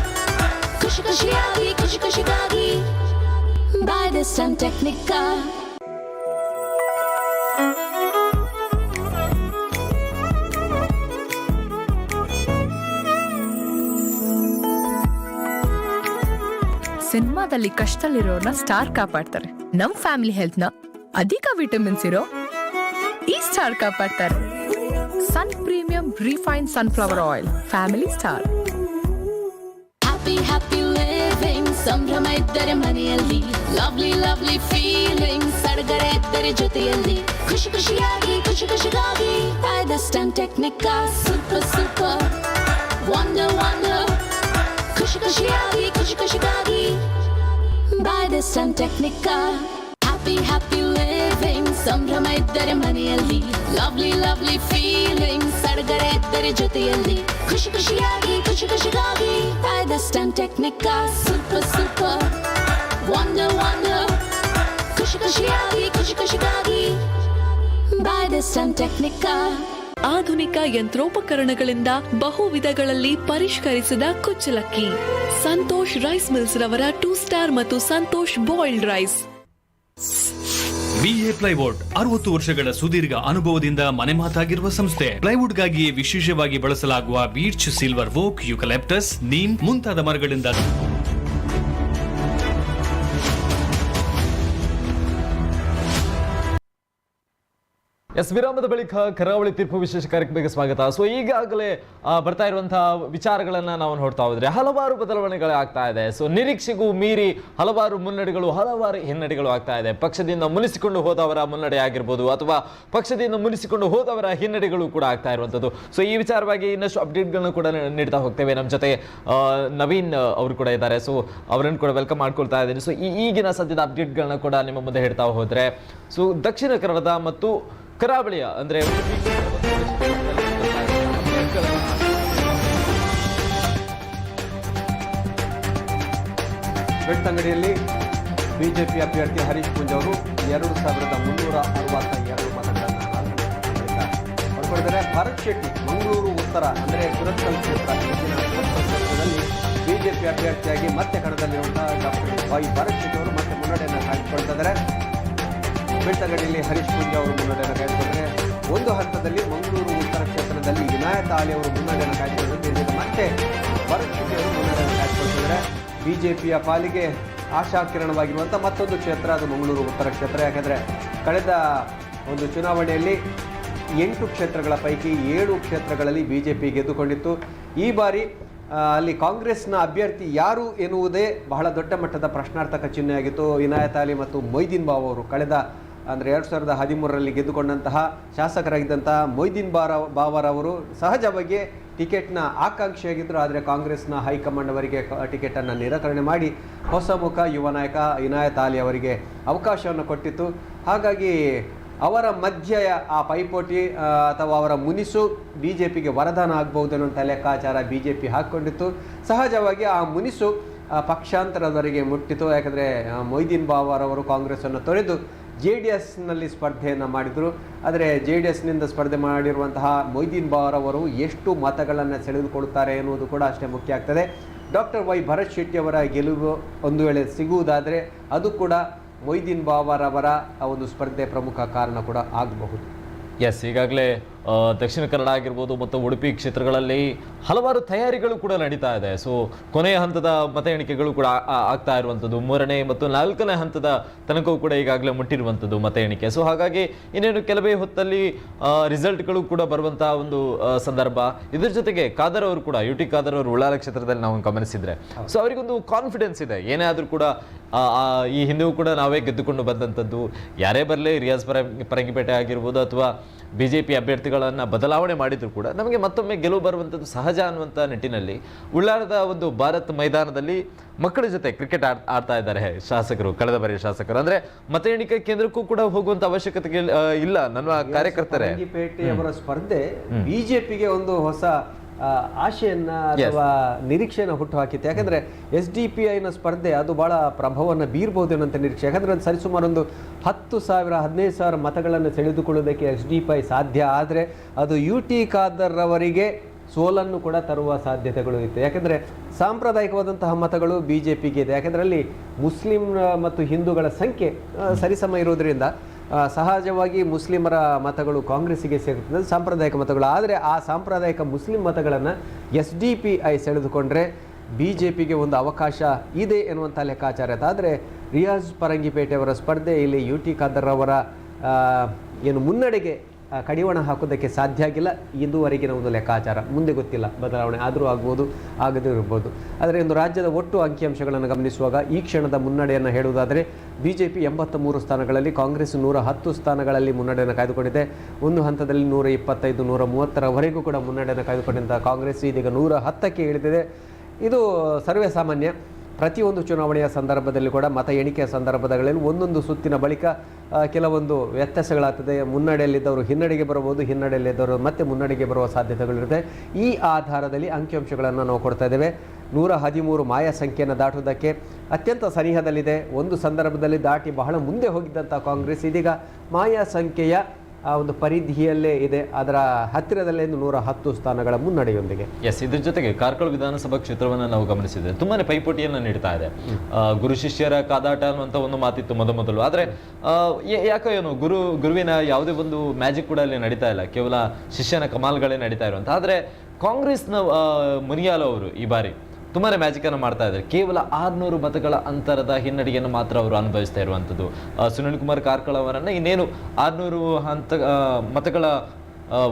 ಖುಷಿ ಖುಷಿಯಾಗಿ ಖುಷಿ ಖುಷಿಗಾಗಿ ಬೈ ದ ಸ್ಟನ್ ಟೆಕ್ನಿಕಾ. ಸಿನಿಮಾದಲ್ಲಿ ಕಷ್ಟದಲ್ಲಿರೋರ್ನ ಸ್ಟಾರ್ ಕಾಪಾಡ್ತಾರೆ. ನಮ್ ಫ್ಯಾಮಿಲಿ ಹೆಲ್ತ್ ನ ಅಧಿಕ ವಿಟಮಿನ್ಸ್ ಇರೋ ಈ ಸ್ಟಾರ್ ಕಾಪಾಡ್ತಾರೆ. Sun premium refine sunflower oil, family star. Happy happy living ಸಂಭ್ರಮ ಇದ್ದರೆ ಮನೆಯಲ್ಲಿ, ಲವ್ಲಿ ಲವ್ಲಿ ಫೀಲಿಂಗ್ ಸಡಗರ ಇದ್ದರೆ ಜೊತೆಯಲ್ಲಿ, ಖುಷಿ ಖುಷಿಯಾಗಿ ಖುಷಿ ಖುಷಿಗಾಗಿ by the stun Technica super super wonder wonder, ಖುಷಿ ಖುಷಿಯಾಗಿ ಖುಷಿ ಖುಷಿಗಾಗಿ by the stun Technica. Happy happy living ಸಂಭ್ರಮ ಇದ್ದರೆ ಮನೆಯಲ್ಲಿ, ಲವ್ಲಿ ಲವ್ಲಿ ಫೀಲಿಂಗ್ ಸಡಗರ ಇದ್ದರೆ ಜೊತೆಯಲ್ಲಿ, ಖುಷಿ ಖುಷಿಯಾಗಿ ಖುಷಿ ಖುಷಿಗಾಗಿ by the stun Technica super super wonder wonder, ಖುಷಿ ಖುಷಿಯಾಗಿ ಖುಷಿ ಖುಷಿಗಾಗಿ ಬೈ ದ ಸ್ಟನ್ ಟೆಕ್ನಿಕಾ. ಆಧುನಿಕ ಯಂತ್ರೋಪಕರಣಗಳಿಂದ ಬಹು ವಿಧಗಳಲ್ಲಿ ಪರಿಷ್ಕರಿಸಿದ ಕುಚ್ಚಲಕ್ಕಿ. ಸಂತೋಷ್ ರೈಸ್ ಮಿಲ್ಸ್ ರವರ 2 ಸ್ಟಾರ್ ಮತ್ತು Santosh boiled rice. BA plywood 60 ವರ್ಷಗಳ ಸುದೀರ್ಘ ಅನುಭವದಿಂದ ಮನೆ ಮಾತಾಗಿರುವ ಸಂಸ್ಥೆ. ಪ್ಲೈವುಡ್ಗಾಗಿಯೇ ವಿಶೇಷವಾಗಿ ಬಳಸಲಾಗುವ beech, silver oak, eucalyptus, neem ಮುಂತಾದ ಮರಗಳಿಂದ ವಿರಾಮದ ಬಳಿಕ ಕರಾವಳಿ ತೀರ್ಪು ವಿಶೇಷ ಕಾರ್ಯಕ್ರಮಕ್ಕೆ ಸ್ವಾಗತ. ಸೊ ಈಗಾಗಲೇ ಬರ್ತಾ ಇರುವಂತಹ ವಿಚಾರಗಳನ್ನ ನಾವು ನೋಡ್ತಾ ಹೋದ್ರೆ ಹಲವಾರು ಬದಲಾವಣೆಗಳು ಆಗ್ತಾ ಇದೆ. ಸೊ ನಿರೀಕ್ಷೆಗೂ ಮೀರಿ ಹಲವಾರು ಮುನ್ನಡೆಗಳು, ಹಲವಾರು ಹಿನ್ನಡೆಗಳು ಆಗ್ತಾ ಇದೆ. ಪಕ್ಷದಿಂದ ಮುನಿಸಿಕೊಂಡು ಹೋದವರ ಮುನ್ನಡೆ ಆಗಿರ್ಬೋದು, ಅಥವಾ ಪಕ್ಷದಿಂದ ಮುನಿಸಿಕೊಂಡು ಹೋದವರ ಹಿನ್ನಡೆಗಳು ಕೂಡ ಆಗ್ತಾ ಇರುವಂಥದ್ದು. ಸೊ ಈ ವಿಚಾರವಾಗಿ ಇನ್ನಷ್ಟು ಅಪ್ಡೇಟ್ಗಳನ್ನ ಕೂಡ ನೀಡ್ತಾ ಹೋಗ್ತೇವೆ. ನಮ್ಮ ಜೊತೆ ನವೀನ್ ಅವರು ಕೂಡ ಇದ್ದಾರೆ. ಸೊ ಅವರನ್ನು ಕೂಡ ವೆಲ್ಕಮ್ ಮಾಡ್ಕೊಳ್ತಾ ಇದ್ದೀನಿ. ಸೊ ಈಗಿನ ಸದ್ಯದ ಅಪ್ಡೇಟ್ಗಳನ್ನ ಕೂಡ ನಿಮ್ಮ ಮುಂದೆ ಹೇಳ್ತಾ ಹೋದ್ರೆ, ಸೊ ದಕ್ಷಿಣ ಕನ್ನಡದ ಮತ್ತು ಕರಾವಳಿಯ ಅಂದರೆ ಬೆಳ್ತಂಗಡಿಯಲ್ಲಿ ಬಿಜೆಪಿ ಅಭ್ಯರ್ಥಿ ಹರೀಶ್ ಪೂಂಜ್ ಅವರು 2362 ಮತಗಳನ್ನು ಪಡ್ಕೊಂಡಿದ್ದಾರೆ. ಭರತ್ ಶೆಟ್ಟಿ ಮಂಗಳೂರು ಉತ್ತರ ಅಂದರೆ ಸುರತ್ಕಲ್ ಕ್ಷೇತ್ರದಲ್ಲಿ ಬಿಜೆಪಿ ಅಭ್ಯರ್ಥಿಯಾಗಿ ಮತ್ತೆ ಕಣದಲ್ಲಿರುವಂತಹ ಡಾಕ್ಟರ್ ವೈ ಭರತ್ ಶೆಟ್ಟಿ ಅವರು ಮತ್ತೆ ಮುನ್ನಡೆಯನ್ನು ಕಾಯ್ದುಕೊಳ್ತಿದ್ದಾರೆ. ಬೆಳ್ತಂಗಡಿಯಲ್ಲಿ ಹರೀಶ್ ಪೂಂಜ್ ಅವರು ಮುನ್ನಡೆಯನ್ನು ಕಾಯ್ದುಕೊಂಡಿದ್ದಾರೆ. ಒಂದು ಹಂತದಲ್ಲಿ ಮಂಗಳೂರು ಉತ್ತರ ಕ್ಷೇತ್ರದಲ್ಲಿ ಇನಾಯತ್ ಅಲಿ ಅವರು ಮುನ್ನಡೆಯನ್ನು ಕಾಯ್ದುಕೊಂಡಿದ್ದು ಮತ್ತೆ ಭರತ್ ಶೆಟ್ಟಿ ಅವರು ಮುನ್ನಡೆಯನ್ನು ಕಾಯ್ದುಕೊಳ್ತಿದ್ದಾರೆ. ಬಿಜೆಪಿಯ ಪಾಲಿಗೆ ಆಶಾಕಿರಣವಾಗಿರುವಂಥ ಮತ್ತೊಂದು ಕ್ಷೇತ್ರ ಅದು ಮಂಗಳೂರು ಉತ್ತರ ಕ್ಷೇತ್ರ. ಯಾಕೆಂದರೆ ಕಳೆದ ಒಂದು ಚುನಾವಣೆಯಲ್ಲಿ 8 ಕ್ಷೇತ್ರಗಳ ಪೈಕಿ 7 ಕ್ಷೇತ್ರಗಳಲ್ಲಿ ಬಿಜೆಪಿ ಗೆದ್ದುಕೊಂಡಿತ್ತು. ಈ ಬಾರಿ ಅಲ್ಲಿ ಕಾಂಗ್ರೆಸ್ನ ಅಭ್ಯರ್ಥಿ ಯಾರು ಎನ್ನುವುದೇ ಬಹಳ ದೊಡ್ಡ ಮಟ್ಟದ ಪ್ರಶ್ನಾರ್ಥಕ ಚಿಹ್ನೆಯಾಗಿತ್ತು. ಇನಾಯತ್ ಅಲಿ ಮತ್ತು ಮೊಯ್ದೀನ್ ಬಾವ್ ಅವರು ಕಳೆದ ಅಂದರೆ 2013ರಲ್ಲಿ ಗೆದ್ದುಕೊಂಡಂತಹ ಶಾಸಕರಾಗಿದ್ದಂತಹ ಮೊಯ್ದೀನ್ ಬಾವರ್ ಅವರು ಸಹಜವಾಗಿ ಟಿಕೆಟ್ನ ಆಕಾಂಕ್ಷಿಯಾಗಿದ್ದರು. ಆದರೆ ಕಾಂಗ್ರೆಸ್ನ ಹೈಕಮಾಂಡ್ ಅವರಿಗೆ ಟಿಕೆಟನ್ನು ನಿರಾಕರಣೆ ಮಾಡಿ ಹೊಸ ಮುಖ ಯುವ ನಾಯಕ ಇನಾಯತ್ ಅಲಿ ಅವರಿಗೆ ಅವಕಾಶವನ್ನು ಕೊಟ್ಟಿತ್ತು. ಹಾಗಾಗಿ ಅವರ ಮಧ್ಯ ಆ ಪೈಪೋಟಿ ಅಥವಾ ಅವರ ಮುನಿಸು ಬಿಜೆಪಿಗೆ ವರದಾನ ಆಗಬಹುದು ಅನ್ನುವಂಥ ಲೆಕ್ಕಾಚಾರ ಬಿಜೆಪಿ ಹಾಕ್ಕೊಂಡಿತ್ತು. ಸಹಜವಾಗಿ ಆ ಮುನಿಸು ಪಕ್ಷಾಂತರದವರೆಗೆ ಮುಟ್ಟಿತು. ಯಾಕಂದರೆ ಮೊಯ್ದೀನ್ ಬಾವರ್ ಅವರು ಕಾಂಗ್ರೆಸ್ಸನ್ನು ತೊರೆದು JDSನಲ್ಲಿ ಸ್ಪರ್ಧೆಯನ್ನು ಮಾಡಿದರು. ಆದರೆ JDSನಿಂದ ಸ್ಪರ್ಧೆ ಮಾಡಿರುವಂತಹ ಮೊಯ್ದೀನ್ ಬಾವರ್ ಅವರು ಎಷ್ಟು ಮತಗಳನ್ನು ಸೆಳೆದುಕೊಳ್ಳುತ್ತಾರೆ ಎನ್ನುವುದು ಕೂಡ ಅಷ್ಟೇ ಮುಖ್ಯ ಆಗ್ತದೆ. ಡಾಕ್ಟರ್ ವೈ ಭರತ್ ಶೆಟ್ಟಿ ಅವರ ಗೆಲುವು ಒಂದು ವೇಳೆ ಸಿಗುವುದಾದರೆ ಅದು ಕೂಡ ಮೊಯ್ದೀನ್ ಬಾವರ್ ಅವರ ಒಂದು ಸ್ಪರ್ಧೆ ಪ್ರಮುಖ ಕಾರಣ ಕೂಡ ಆಗಬಹುದು. ಎಸ್, ಈಗಾಗಲೇ ದಕ್ಷಿಣ ಕನ್ನಡ ಆಗಿರ್ಬೋದು ಮತ್ತು ಉಡುಪಿ ಕ್ಷೇತ್ರಗಳಲ್ಲಿ ಹಲವಾರು ತಯಾರಿಗಳು ಕೂಡ ನಡೀತಾ ಇದೆ. ಸೊ ಕೊನೆಯ ಹಂತದ ಮತ ಎಣಿಕೆಗಳು ಕೂಡ ಆಗ್ತಾ ಇರುವಂಥದ್ದು, 3ನೇ ಮತ್ತು 4ನೇ ಹಂತದ ತನಕವೂ ಕೂಡ ಈಗಾಗಲೇ ಮುಟ್ಟಿರುವಂಥದ್ದು ಮತ ಎಣಿಕೆ. ಸೊ ಹಾಗಾಗಿ ಇನ್ನೇನು ಕೆಲವೇ ಹೊತ್ತಲ್ಲಿ ರಿಸಲ್ಟ್ಗಳು ಕೂಡ ಬರುವಂತಹ ಒಂದು ಸಂದರ್ಭ. ಇದ್ರ ಜೊತೆಗೆ ಖಾದರ್ ಅವರು ಕೂಡ UT ಖಾದರ್ ಅವರು ಉಳ್ಳಾಲ ಕ್ಷೇತ್ರದಲ್ಲಿ ನಾವು ಗಮನಿಸಿದ್ರೆ ಸೊ ಅವರಿಗೊಂದು ಕಾನ್ಫಿಡೆನ್ಸ್ ಇದೆ. ಏನೇ ಆದರೂ ಕೂಡ ಈ ಹಿಂದೆಯೂ ಕೂಡ ನಾವೇ ಗೆದ್ದುಕೊಂಡು ಬಂದಂಥದ್ದು, ಯಾರೇ ಬರಲಿ ರಿಯಾಜ್ ಪರಂಗಿಪೇಟೆ ಆಗಿರ್ಬೋದು ಅಥವಾ ಬಿಜೆಪಿ ಅಭ್ಯರ್ಥಿಗಳನ್ನು ಬದಲಾವಣೆ ಮಾಡಿದ್ರು ಕೂಡ ನಮಗೆ ಮತ್ತೊಮ್ಮೆ ಗೆಲುವು ಬರುವಂಥದ್ದು ಸಹಜ ಅನ್ನುವಂಥ ನಿಟ್ಟಿನಲ್ಲಿ ಉಳ್ಳಾಲದ ಒಂದು ಭಾರತ್ ಮೈದಾನದಲ್ಲಿ ಮಕ್ಕಳ ಜೊತೆ ಕ್ರಿಕೆಟ್ ಆಡ್ತಾ ಇದ್ದಾರೆ ಶಾಸಕರು, ಕಳೆದ ಬಾರಿಯ ಶಾಸಕರು. ಅಂದ್ರೆ ಮತ ಎಣಿಕೆ ಕೇಂದ್ರಕ್ಕೂ ಕೂಡ ಹೋಗುವಂತ ಅವಶ್ಯಕತೆ ಇಲ್ಲ ನನ್ನ ಕಾರ್ಯಕರ್ತರೇ. ಪರಂಗಿಪೇಟೆಯವರ ಸ್ಪರ್ಧೆ ಬಿಜೆಪಿಗೆ ಒಂದು ಹೊಸ ಆಶೆಯನ್ನ ಅಥವಾ ನಿರೀಕ್ಷೆಯನ್ನು ಹುಟ್ಟು ಹಾಕಿತ್ತು. ಯಾಕಂದ್ರೆ SDPIನ ಸ್ಪರ್ಧೆ ಅದು ಬಹಳ ಪ್ರಭಾವವನ್ನು ಬೀರ್ಬೋದು ಅನ್ನೋಂಥ ನಿರೀಕ್ಷೆ. ಯಾಕಂದ್ರೆ ಅದು ಸರಿಸುಮಾರು ಒಂದು 10,000 15,000 ಮತಗಳನ್ನು ಸೆಳೆದುಕೊಳ್ಳೋದಕ್ಕೆ SDPI ಸಾಧ್ಯ. ಆದರೆ ಅದು UT ಖಾದರ್ ಅವರಿಗೆ ಸೋಲನ್ನು ಕೂಡ ತರುವ ಸಾಧ್ಯತೆಗಳು ಇತ್ತು. ಯಾಕೆಂದರೆ ಸಾಂಪ್ರದಾಯಿಕವಾದಂತಹ ಮತಗಳು ಬಿಜೆಪಿಗೆ ಇದೆ. ಯಾಕೆಂದರೆ ಅಲ್ಲಿ ಮುಸ್ಲಿಂ ಮತ್ತು ಹಿಂದೂಗಳ ಸಂಖ್ಯೆ ಸರಿಸಮ ಇರೋದ್ರಿಂದ ಸಹಜವಾಗಿ ಮುಸ್ಲಿಮರ ಮತಗಳು ಕಾಂಗ್ರೆಸ್ಸಿಗೆ ಸೇರುತ್ತದೆ, ಸಾಂಪ್ರದಾಯಿಕ ಮತಗಳು. ಆದರೆ ಆ ಸಾಂಪ್ರದಾಯಿಕ ಮುಸ್ಲಿಂ ಮತಗಳನ್ನು SDPI ಸೆಳೆದುಕೊಂಡ್ರೆ ಬಿಜೆಪಿಗೆ ಒಂದು ಅವಕಾಶ ಇದೆ ಎನ್ನುವಂಥ ಲೆಕ್ಕಾಚಾರ ಇತ್ತು. ಆದರೆ ರಿಯಾಜ್ ಪರಂಗಿಪೇಟೆಯವರ ಸ್ಪರ್ಧೆ ಇಲ್ಲಿ UT ಖಾದರ್ ಅವರ ಏನು ಮುನ್ನಡೆಗೆ ಕಡಿವಾಣ ಹಾಕೋದಕ್ಕೆ ಸಾಧ್ಯ ಆಗಿಲ್ಲ ಇದುವರೆಗಿನ ಒಂದು ಲೆಕ್ಕಾಚಾರ. ಮುಂದೆ ಗೊತ್ತಿಲ್ಲ, ಬದಲಾವಣೆ ಆದರೂ ಆಗ್ಬೋದು, ಆಗದೇ ಇರ್ಬೋದು. ಆದರೆ ಒಂದು ರಾಜ್ಯದ ಒಟ್ಟು ಅಂಕಿಅಂಶಗಳನ್ನು ಗಮನಿಸುವಾಗ ಈ ಕ್ಷಣದ ಮುನ್ನಡೆಯನ್ನು ಹೇಳುವುದಾದರೆ ಬಿಜೆಪಿ 83 ಸ್ಥಾನಗಳಲ್ಲಿ, ಕಾಂಗ್ರೆಸ್ 110 ಸ್ಥಾನಗಳಲ್ಲಿ ಮುನ್ನಡೆಯನ್ನು ಕಾಯ್ದುಕೊಂಡಿದೆ. ಒಂದು ಹಂತದಲ್ಲಿ 125 130ರವರೆಗೂ ಕೂಡ ಮುನ್ನಡೆಯನ್ನು ಕಾಯ್ದುಕೊಂಡಂಥ ಕಾಂಗ್ರೆಸ್ ಇದೀಗ 110ಕ್ಕೆ ಇಳಿದಿದೆ. ಇದು ಸರ್ವೇ ಸಾಮಾನ್ಯ. ಪ್ರತಿಯೊಂದು ಚುನಾವಣೆಯ ಸಂದರ್ಭದಲ್ಲಿ ಕೂಡ ಮತ ಎಣಿಕೆಯ ಸಂದರ್ಭದಲ್ಲಿ ಒಂದೊಂದು ಸುತ್ತಿನ ಬಳಿಕ ಕೆಲವೊಂದು ವ್ಯತ್ಯಾಸಗಳಾಗ್ತದೆ. ಮುನ್ನಡೆಯಲ್ಲಿದ್ದವರು ಹಿನ್ನಡೆಗೆ ಬರಬಹುದು, ಹಿನ್ನಡೆಯಲ್ಲಿದ್ದವರು ಮತ್ತೆ ಮುನ್ನಡೆಗೆ ಬರುವ ಸಾಧ್ಯತೆಗಳಿರುತ್ತೆ. ಈ ಆಧಾರದಲ್ಲಿ ಅಂಕಿಅಂಶಗಳನ್ನು ನಾವು ಕೊಡ್ತಾ ಇದ್ದೇವೆ. 113 ಮಾಯಾ ಸಂಖ್ಯೆಯನ್ನು ದಾಟುವುದಕ್ಕೆ ಅತ್ಯಂತ ಸನಿಹದಲ್ಲಿದೆ. ಒಂದು ಸಂದರ್ಭದಲ್ಲಿ ದಾಟಿ ಬಹಳ ಮುಂದೆ ಹೋಗಿದ್ದಂಥ ಕಾಂಗ್ರೆಸ್ ಇದೀಗ ಮಾಯಾ ಸಂಖ್ಯೆಯ ಆ ಒಂದು ಪರಿಧಿಯಲ್ಲೇ ಇದೆ. ಅದರ ಹತ್ತಿರದಲ್ಲೇ 110 ಸ್ಥಾನಗಳ ಮುನ್ನಡೆಯೊಂದಿಗೆ. ಎಸ್, ಇದ್ರ ಜೊತೆಗೆ ಕಾರ್ಕಳ ವಿಧಾನಸಭಾ ಕ್ಷೇತ್ರವನ್ನು ನಾವು ಗಮನಿಸಿದ್ರೆ ತುಂಬಾನೇ ಪೈಪೋಟಿಯನ್ನು ನೀಡ್ತಾ ಇದೆ. ಗುರು ಶಿಷ್ಯರ ಕಾದಾಟ ಅನ್ನುವಂಥ ಒಂದು ಮಾತಿತ್ತು ಮೊದಲು. ಆದರೆ ಯಾಕೋ ಏನು ಗುರುವಿನ ಯಾವುದೇ ಒಂದು ಮ್ಯಾಜಿಕ್ ಕೂಡ ಅಲ್ಲಿ ನಡೀತಾ ಇಲ್ಲ, ಕೇವಲ ಶಿಷ್ಯನ ಕಮಾಲ್ಗಳೇ ನಡೀತಾ ಇರುವಂಥ. ಆದರೆ ಕಾಂಗ್ರೆಸ್ನ ಮುನಿಯಾಲು ಅವರು ಈ ಬಾರಿ ತುಂಬಾನೇ ಮ್ಯಾಜಿಕ್ ಅನ್ನು ಮಾಡ್ತಾ ಇದ್ದಾರೆ. ಕೇವಲ 600 ಮತಗಳ ಅಂತರದ ಹಿನ್ನಡೆಯನ್ನು ಮಾತ್ರ ಅವರು ಅನುಭವಿಸ್ತಾ ಇರುವಂಥದ್ದು. ಸುನಿಲ್ ಕುಮಾರ್ ಕಾರ್ಕಳ ಅವರನ್ನ ಇನ್ನೇನು 600 ಮತಗಳ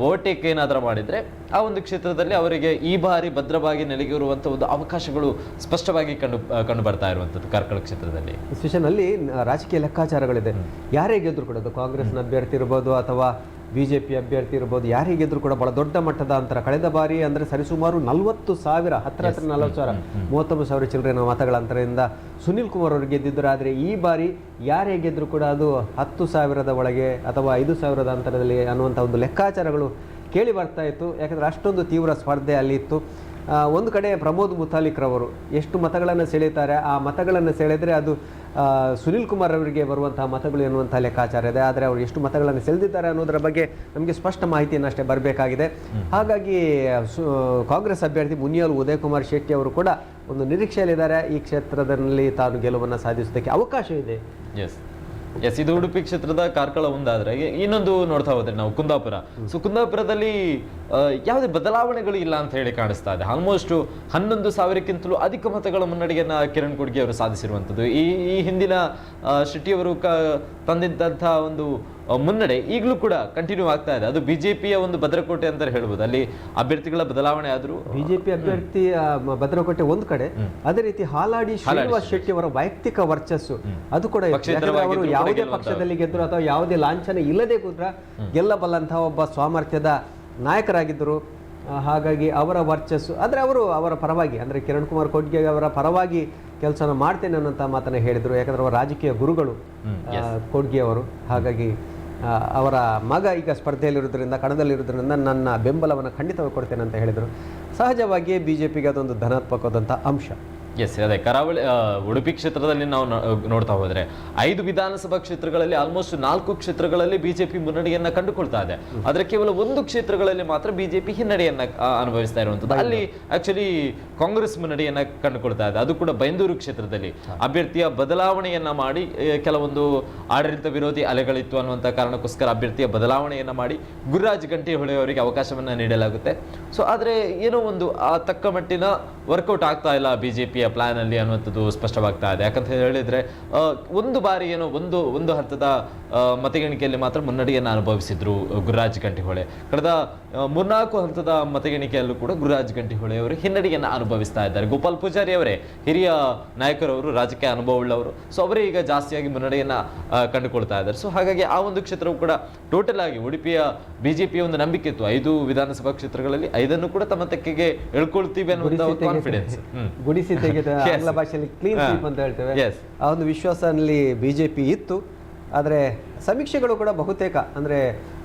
ಓವರ್ಟೇಕ್ ಏನಾದರೂ ಮಾಡಿದರೆ ಆ ಒಂದು ಕ್ಷೇತ್ರದಲ್ಲಿ ಅವರಿಗೆ ಈ ಬಾರಿ ಭದ್ರವಾಗಿ ನೆಲೆಗಿರುವಂಥ ಒಂದು ಅವಕಾಶಗಳು ಸ್ಪಷ್ಟವಾಗಿ ಕಂಡು ಬರ್ತಾ ಇರುವಂಥದ್ದು ಕಾರ್ಕಳ ಕ್ಷೇತ್ರದಲ್ಲಿ. ಸ್ಟೇಷನಲ್ಲಿ ರಾಜಕೀಯ ಲೆಕ್ಕಾಚಾರಗಳಿದೆ. ಯಾರೇ ಗೆದ್ರು ಕೂಡ, ಅದು ಕಾಂಗ್ರೆಸ್ನ ಅಭ್ಯರ್ಥಿ ಇರ್ಬೋದು ಅಥವಾ ಬಿಜೆಪಿ ಅಭ್ಯರ್ಥಿ ಇರ್ಬೋದು, ಯಾರೇ ಗೆದ್ರು ಕೂಡ ಬಹಳ ದೊಡ್ಡ ಮಟ್ಟದ ಅಂತರ. ಕಳೆದ ಬಾರಿ ಅಂದರೆ ಸರಿಸುಮಾರು 40,000 ಹತ್ತಿರ 40,000 31,000 ಚಿಲ್ಲರೆ ಮತಗಳ ಅಂತರದಿಂದ ಸುನಿಲ್ ಕುಮಾರ್ ಅವರು ಗೆದ್ದಿದ್ದರು. ಆದರೆ ಈ ಬಾರಿ ಯಾರೇ ಗೆದ್ರು ಕೂಡ ಅದು 10,000 ಒಳಗೆ ಅಥವಾ 5,000 ಅಂತರದಲ್ಲಿ ಅನ್ನುವಂಥ ಒಂದು ಲೆಕ್ಕಾಚಾರಗಳು ಕೇಳಿ ಬರ್ತಾ ಇತ್ತು. ಯಾಕಂದರೆ ಅಷ್ಟೊಂದು ತೀವ್ರ ಸ್ಪರ್ಧೆ ಅಲ್ಲಿ ಇತ್ತು. ಒಂದು ಕಡೆ ಪ್ರಮೋದ್ ಮುತಾಲಿಕ್ರವರು ಎಷ್ಟು ಮತಗಳನ್ನು ಸೆಳೀತಾರೆ, ಆ ಮತಗಳನ್ನು ಸೆಳೆದರೆ ಅದು ಸುನಿಲ್ ಕುಮಾರ್ ಅವರಿಗೆ ಬರುವಂತಹ ಮತಗಳು ಎನ್ನುವಂಥ ಲೆಕ್ಕಾಚಾರ ಇದೆ. ಆದರೆ ಅವರು ಎಷ್ಟು ಮತಗಳನ್ನು ಸೆಳೆದಿದ್ದಾರೆ ಅನ್ನೋದರ ಬಗ್ಗೆ ನಮಗೆ ಸ್ಪಷ್ಟ ಮಾಹಿತಿಯನ್ನು ಅಷ್ಟೇ ಬರಬೇಕಾಗಿದೆ. ಹಾಗಾಗಿ ಕಾಂಗ್ರೆಸ್ ಅಭ್ಯರ್ಥಿ ಮುನಿಯಲ್ ಉದಯ್ ಕುಮಾರ್ ಶೆಟ್ಟಿ ಅವರು ಕೂಡ ಒಂದು ನಿರೀಕ್ಷೆಯಲ್ಲಿದ್ದಾರೆ. ಈ ಕ್ಷೇತ್ರದಲ್ಲಿ ತಾನು ಗೆಲುವನ್ನು ಸಾಧಿಸೋದಕ್ಕೆ ಅವಕಾಶ ಇದೆ. ಎಸ್, ಇದು ಉಡುಪಿ ಕ್ಷೇತ್ರದ ಕಾರ್ಕಳ ಒಂದಾದ್ರೆ ಇನ್ನೊಂದು ನೋಡ್ತಾ ಹೋದ್ರೆ ನಾವು ಕುಂದಾಪುರ. ಸೊ ಕುಂದಾಪುರದಲ್ಲಿ ಯಾವುದೇ ಬದಲಾವಣೆಗಳು ಇಲ್ಲ ಅಂತ ಹೇಳಿ ಕಾಣಿಸ್ತಾ ಇದೆ. ಆಲ್ಮೋಸ್ಟ್ 11,000ಕ್ಕಿಂತಲೂ ಅಧಿಕ ಮತಗಳ ಮುನ್ನಡೆಯನ್ನ ಕಿರಣ್ ಕೊಡ್ಗೆ ಅವರು ಸಾಧಿಸಿರುವಂಥದ್ದು. ಈ ಹಿಂದಿನ ಶೆಟ್ಟಿಯವರು ತಂದಿದ್ದಂತಹ ಒಂದು ಮುನ್ನಡೆ ಈಗಲೂ ಕೂಡ ಕಂಟಿನ್ಯೂ ಆಗ್ತಾ ಇದೆ. ಅದು ಬಿಜೆಪಿಯ ಒಂದು ಭದ್ರಕೋಟೆ ಅಂತ ಹೇಳ್ಬೋದು. ಅಲ್ಲಿ ಅಭ್ಯರ್ಥಿಗಳ ಬದಲಾವಣೆ ಆದರೂ ಬಿಜೆಪಿ ಅಭ್ಯರ್ಥಿ ಭದ್ರಕೋಟೆ ಒಂದು ಕಡೆ, ಅದೇ ರೀತಿ ಹಾಲಾಡಿ ಶ್ರೀನಿವಾಸ್ ಶೆಟ್ಟಿ ಅವರ ವೈಯಕ್ತಿಕ ವರ್ಚಸ್ಸು ಅದು ಕೂಡ ಅವರು ಯಾವುದೇ ಪಕ್ಷದಲ್ಲಿ ಗೆದ್ದರು ಅಥವಾ ಯಾವುದೇ ಲಾಂಛನ ಇಲ್ಲದೆ ಕೂಡ ಗೆಲ್ಲಬಲ್ಲಂತಹ ಒಬ್ಬ ಸಾಮರ್ಥ್ಯದ ನಾಯಕರಾಗಿದ್ದರು. ಹಾಗಾಗಿ ಅವರ ವರ್ಚಸ್ಸು, ಆದರೆ ಅವರು ಅವರ ಪರವಾಗಿ ಅಂದರೆ ಕಿರಣ್ ಕುಮಾರ್ ಕೊಡ್ಗೆ ಅವರ ಪರವಾಗಿ ಕೆಲಸನ ಮಾಡ್ತೇನೆ ಅನ್ನೋಂಥ ಮಾತನ್ನು ಹೇಳಿದರು. ಯಾಕಂದರೆ ಅವರ ರಾಜಕೀಯ ಗುರುಗಳು ಕೊಡ್ಗೆ ಅವರು. ಹಾಗಾಗಿ ಅವರ ಮಗ ಈಗ ಸ್ಪರ್ಧೆಯಲ್ಲಿರೋದ್ರಿಂದ, ಕಣದಲ್ಲಿರೋದ್ರಿಂದ ನನ್ನ ಬೆಂಬಲವನ್ನು ಖಂಡಿತವಾಗಿ ಕೊಡ್ತೇನೆ ಅಂತ ಹೇಳಿದರು. ಸಹಜವಾಗಿಯೇ ಬಿಜೆಪಿಗೆ ಅದೊಂದು ಧನಾತ್ಮಕವಾದಂಥ ಅಂಶ. ಎಸ್, ಅದೇ ಕರಾವಳಿ ಉಡುಪಿ ಕ್ಷೇತ್ರದಲ್ಲಿ ನಾವು ನೋಡ್ತಾ ಹೋದ್ರೆ 5 ವಿಧಾನಸಭಾ ಕ್ಷೇತ್ರಗಳಲ್ಲಿ ಆಲ್ಮೋಸ್ಟ್ 4 ಕ್ಷೇತ್ರಗಳಲ್ಲಿ ಬಿಜೆಪಿ ಮುನ್ನಡೆಯನ್ನ ಕಂಡುಕೊಳ್ತಾ ಇದೆ. ಆದ್ರೆ ಕೇವಲ 1 ಕ್ಷೇತ್ರಗಳಲ್ಲಿ ಮಾತ್ರ ಬಿಜೆಪಿ ಹಿನ್ನಡೆಯನ್ನ ಅನುಭವಿಸ್ತಾ ಇರುವಂತದ್ದು. ಅಲ್ಲಿ ಆಕ್ಚುಲಿ ಕಾಂಗ್ರೆಸ್ ಮುನ್ನಡೆಯನ್ನ ಕಂಡುಕೊಳ್ತಾ ಇದೆ. ಅದು ಕೂಡ ಬೈಂದೂರು ಕ್ಷೇತ್ರದಲ್ಲಿ ಅಭ್ಯರ್ಥಿಯ ಬದಲಾವಣೆಯನ್ನ ಮಾಡಿ, ಕೆಲವೊಂದು ಆಡಳಿತ ವಿರೋಧಿ ಅಲೆಗಳಿತ್ತು ಅನ್ನುವಂಥ ಕಾರಣಕ್ಕೋಸ್ಕರ ಅಭ್ಯರ್ಥಿಯ ಬದಲಾವಣೆಯನ್ನ ಮಾಡಿ ಗುರುರಾಜ್ ಗಂಟಿಹೊಳೆ ಅವರಿಗೆ ಅವಕಾಶವನ್ನ ನೀಡಲಾಗುತ್ತೆ. ಸೊ ಆದ್ರೆ ಏನೋ ಒಂದು ಆ ತಕ್ಕ ಮಟ್ಟಿನ ವರ್ಕೌಟ್ ಆಗ್ತಾ ಇಲ್ಲ ಬಿಜೆಪಿಯ ಪ್ಲಾನ್ ಅಲ್ಲಿ ಅನ್ನುವಂಥದ್ದು ಸ್ಪಷ್ಟವಾಗ್ತಾ ಇದೆ. ಯಾಕಂತ ಹೇಳಿದ್ರೆ ಒಂದು ಬಾರಿ ಏನೋ ಒಂದು ಹಂತದ ಮತಗಣಿಕೆಯಲ್ಲಿ ಮಾತ್ರ ಮುನ್ನಡೆಯನ್ನು ಅನುಭವಿಸಿದ್ರು ಗುರುರಾಜ್ ಗಂಟಿಹೊಳೆ. ಕಳೆದ 3-4 ಹಂತದ ಮತಗಣಿಕೆಯಲ್ಲೂ ಕೂಡ ಗುರುರಾಜ್ ಗಂಟಿಹೊಳೆ ಅವರು ಹಿನ್ನಡೆಯನ್ನು ಅನುಭವಿಸ್ತಾ ಇದ್ದಾರೆ. ಗೋಪಾಲ್ ಪೂಜಾರಿ ಅವರೇ ಹಿರಿಯ ನಾಯಕರವರು, ರಾಜಕೀಯ ಅನುಭವವುಳ್ಳವರು. ಸೊ ಅವರೇ ಈಗ ಜಾಸ್ತಿಯಾಗಿ ಮುನ್ನಡೆಯನ್ನು ಕಂಡುಕೊಳ್ತಾ ಇದ್ದಾರೆ. ಸೊ ಹಾಗಾಗಿ ಆ ಒಂದು ಕ್ಷೇತ್ರವು ಕೂಡ ಟೋಟಲ್ ಆಗಿ ಉಡುಪಿಯ ಬಿಜೆಪಿಯ ಒಂದು ನಂಬಿಕೆ ಇತ್ತು. 5 ವಿಧಾನಸಭಾ ಕ್ಷೇತ್ರಗಳಲ್ಲಿ 5 ಕೂಡ ತಮ್ಮ ತೆಕ್ಕೆಗೆ ಎಳ್ಕೊಳ್ತೀವಿ ಅನ್ನುವಂಥ ಕಾನ್ಫಿಡೆನ್ಸ್, ಗುಡಿಸಿ ತೆಗೆದ ಆಂಗ್ಲ ಭಾಷೆಯಲ್ಲಿ ಕ್ಲೀನ್ ಸ್ವೀಪ್ ಅಂತ ಹೇಳ್ತೇವೆ, ಆ ಒಂದು ವಿಶ್ವಾಸದಲ್ಲಿ ಬಿಜೆಪಿ ಇತ್ತು. ಆದರೆ ಸಮೀಕ್ಷೆಗಳು ಕೂಡ ಬಹುತೇಕ ಅಂದರೆ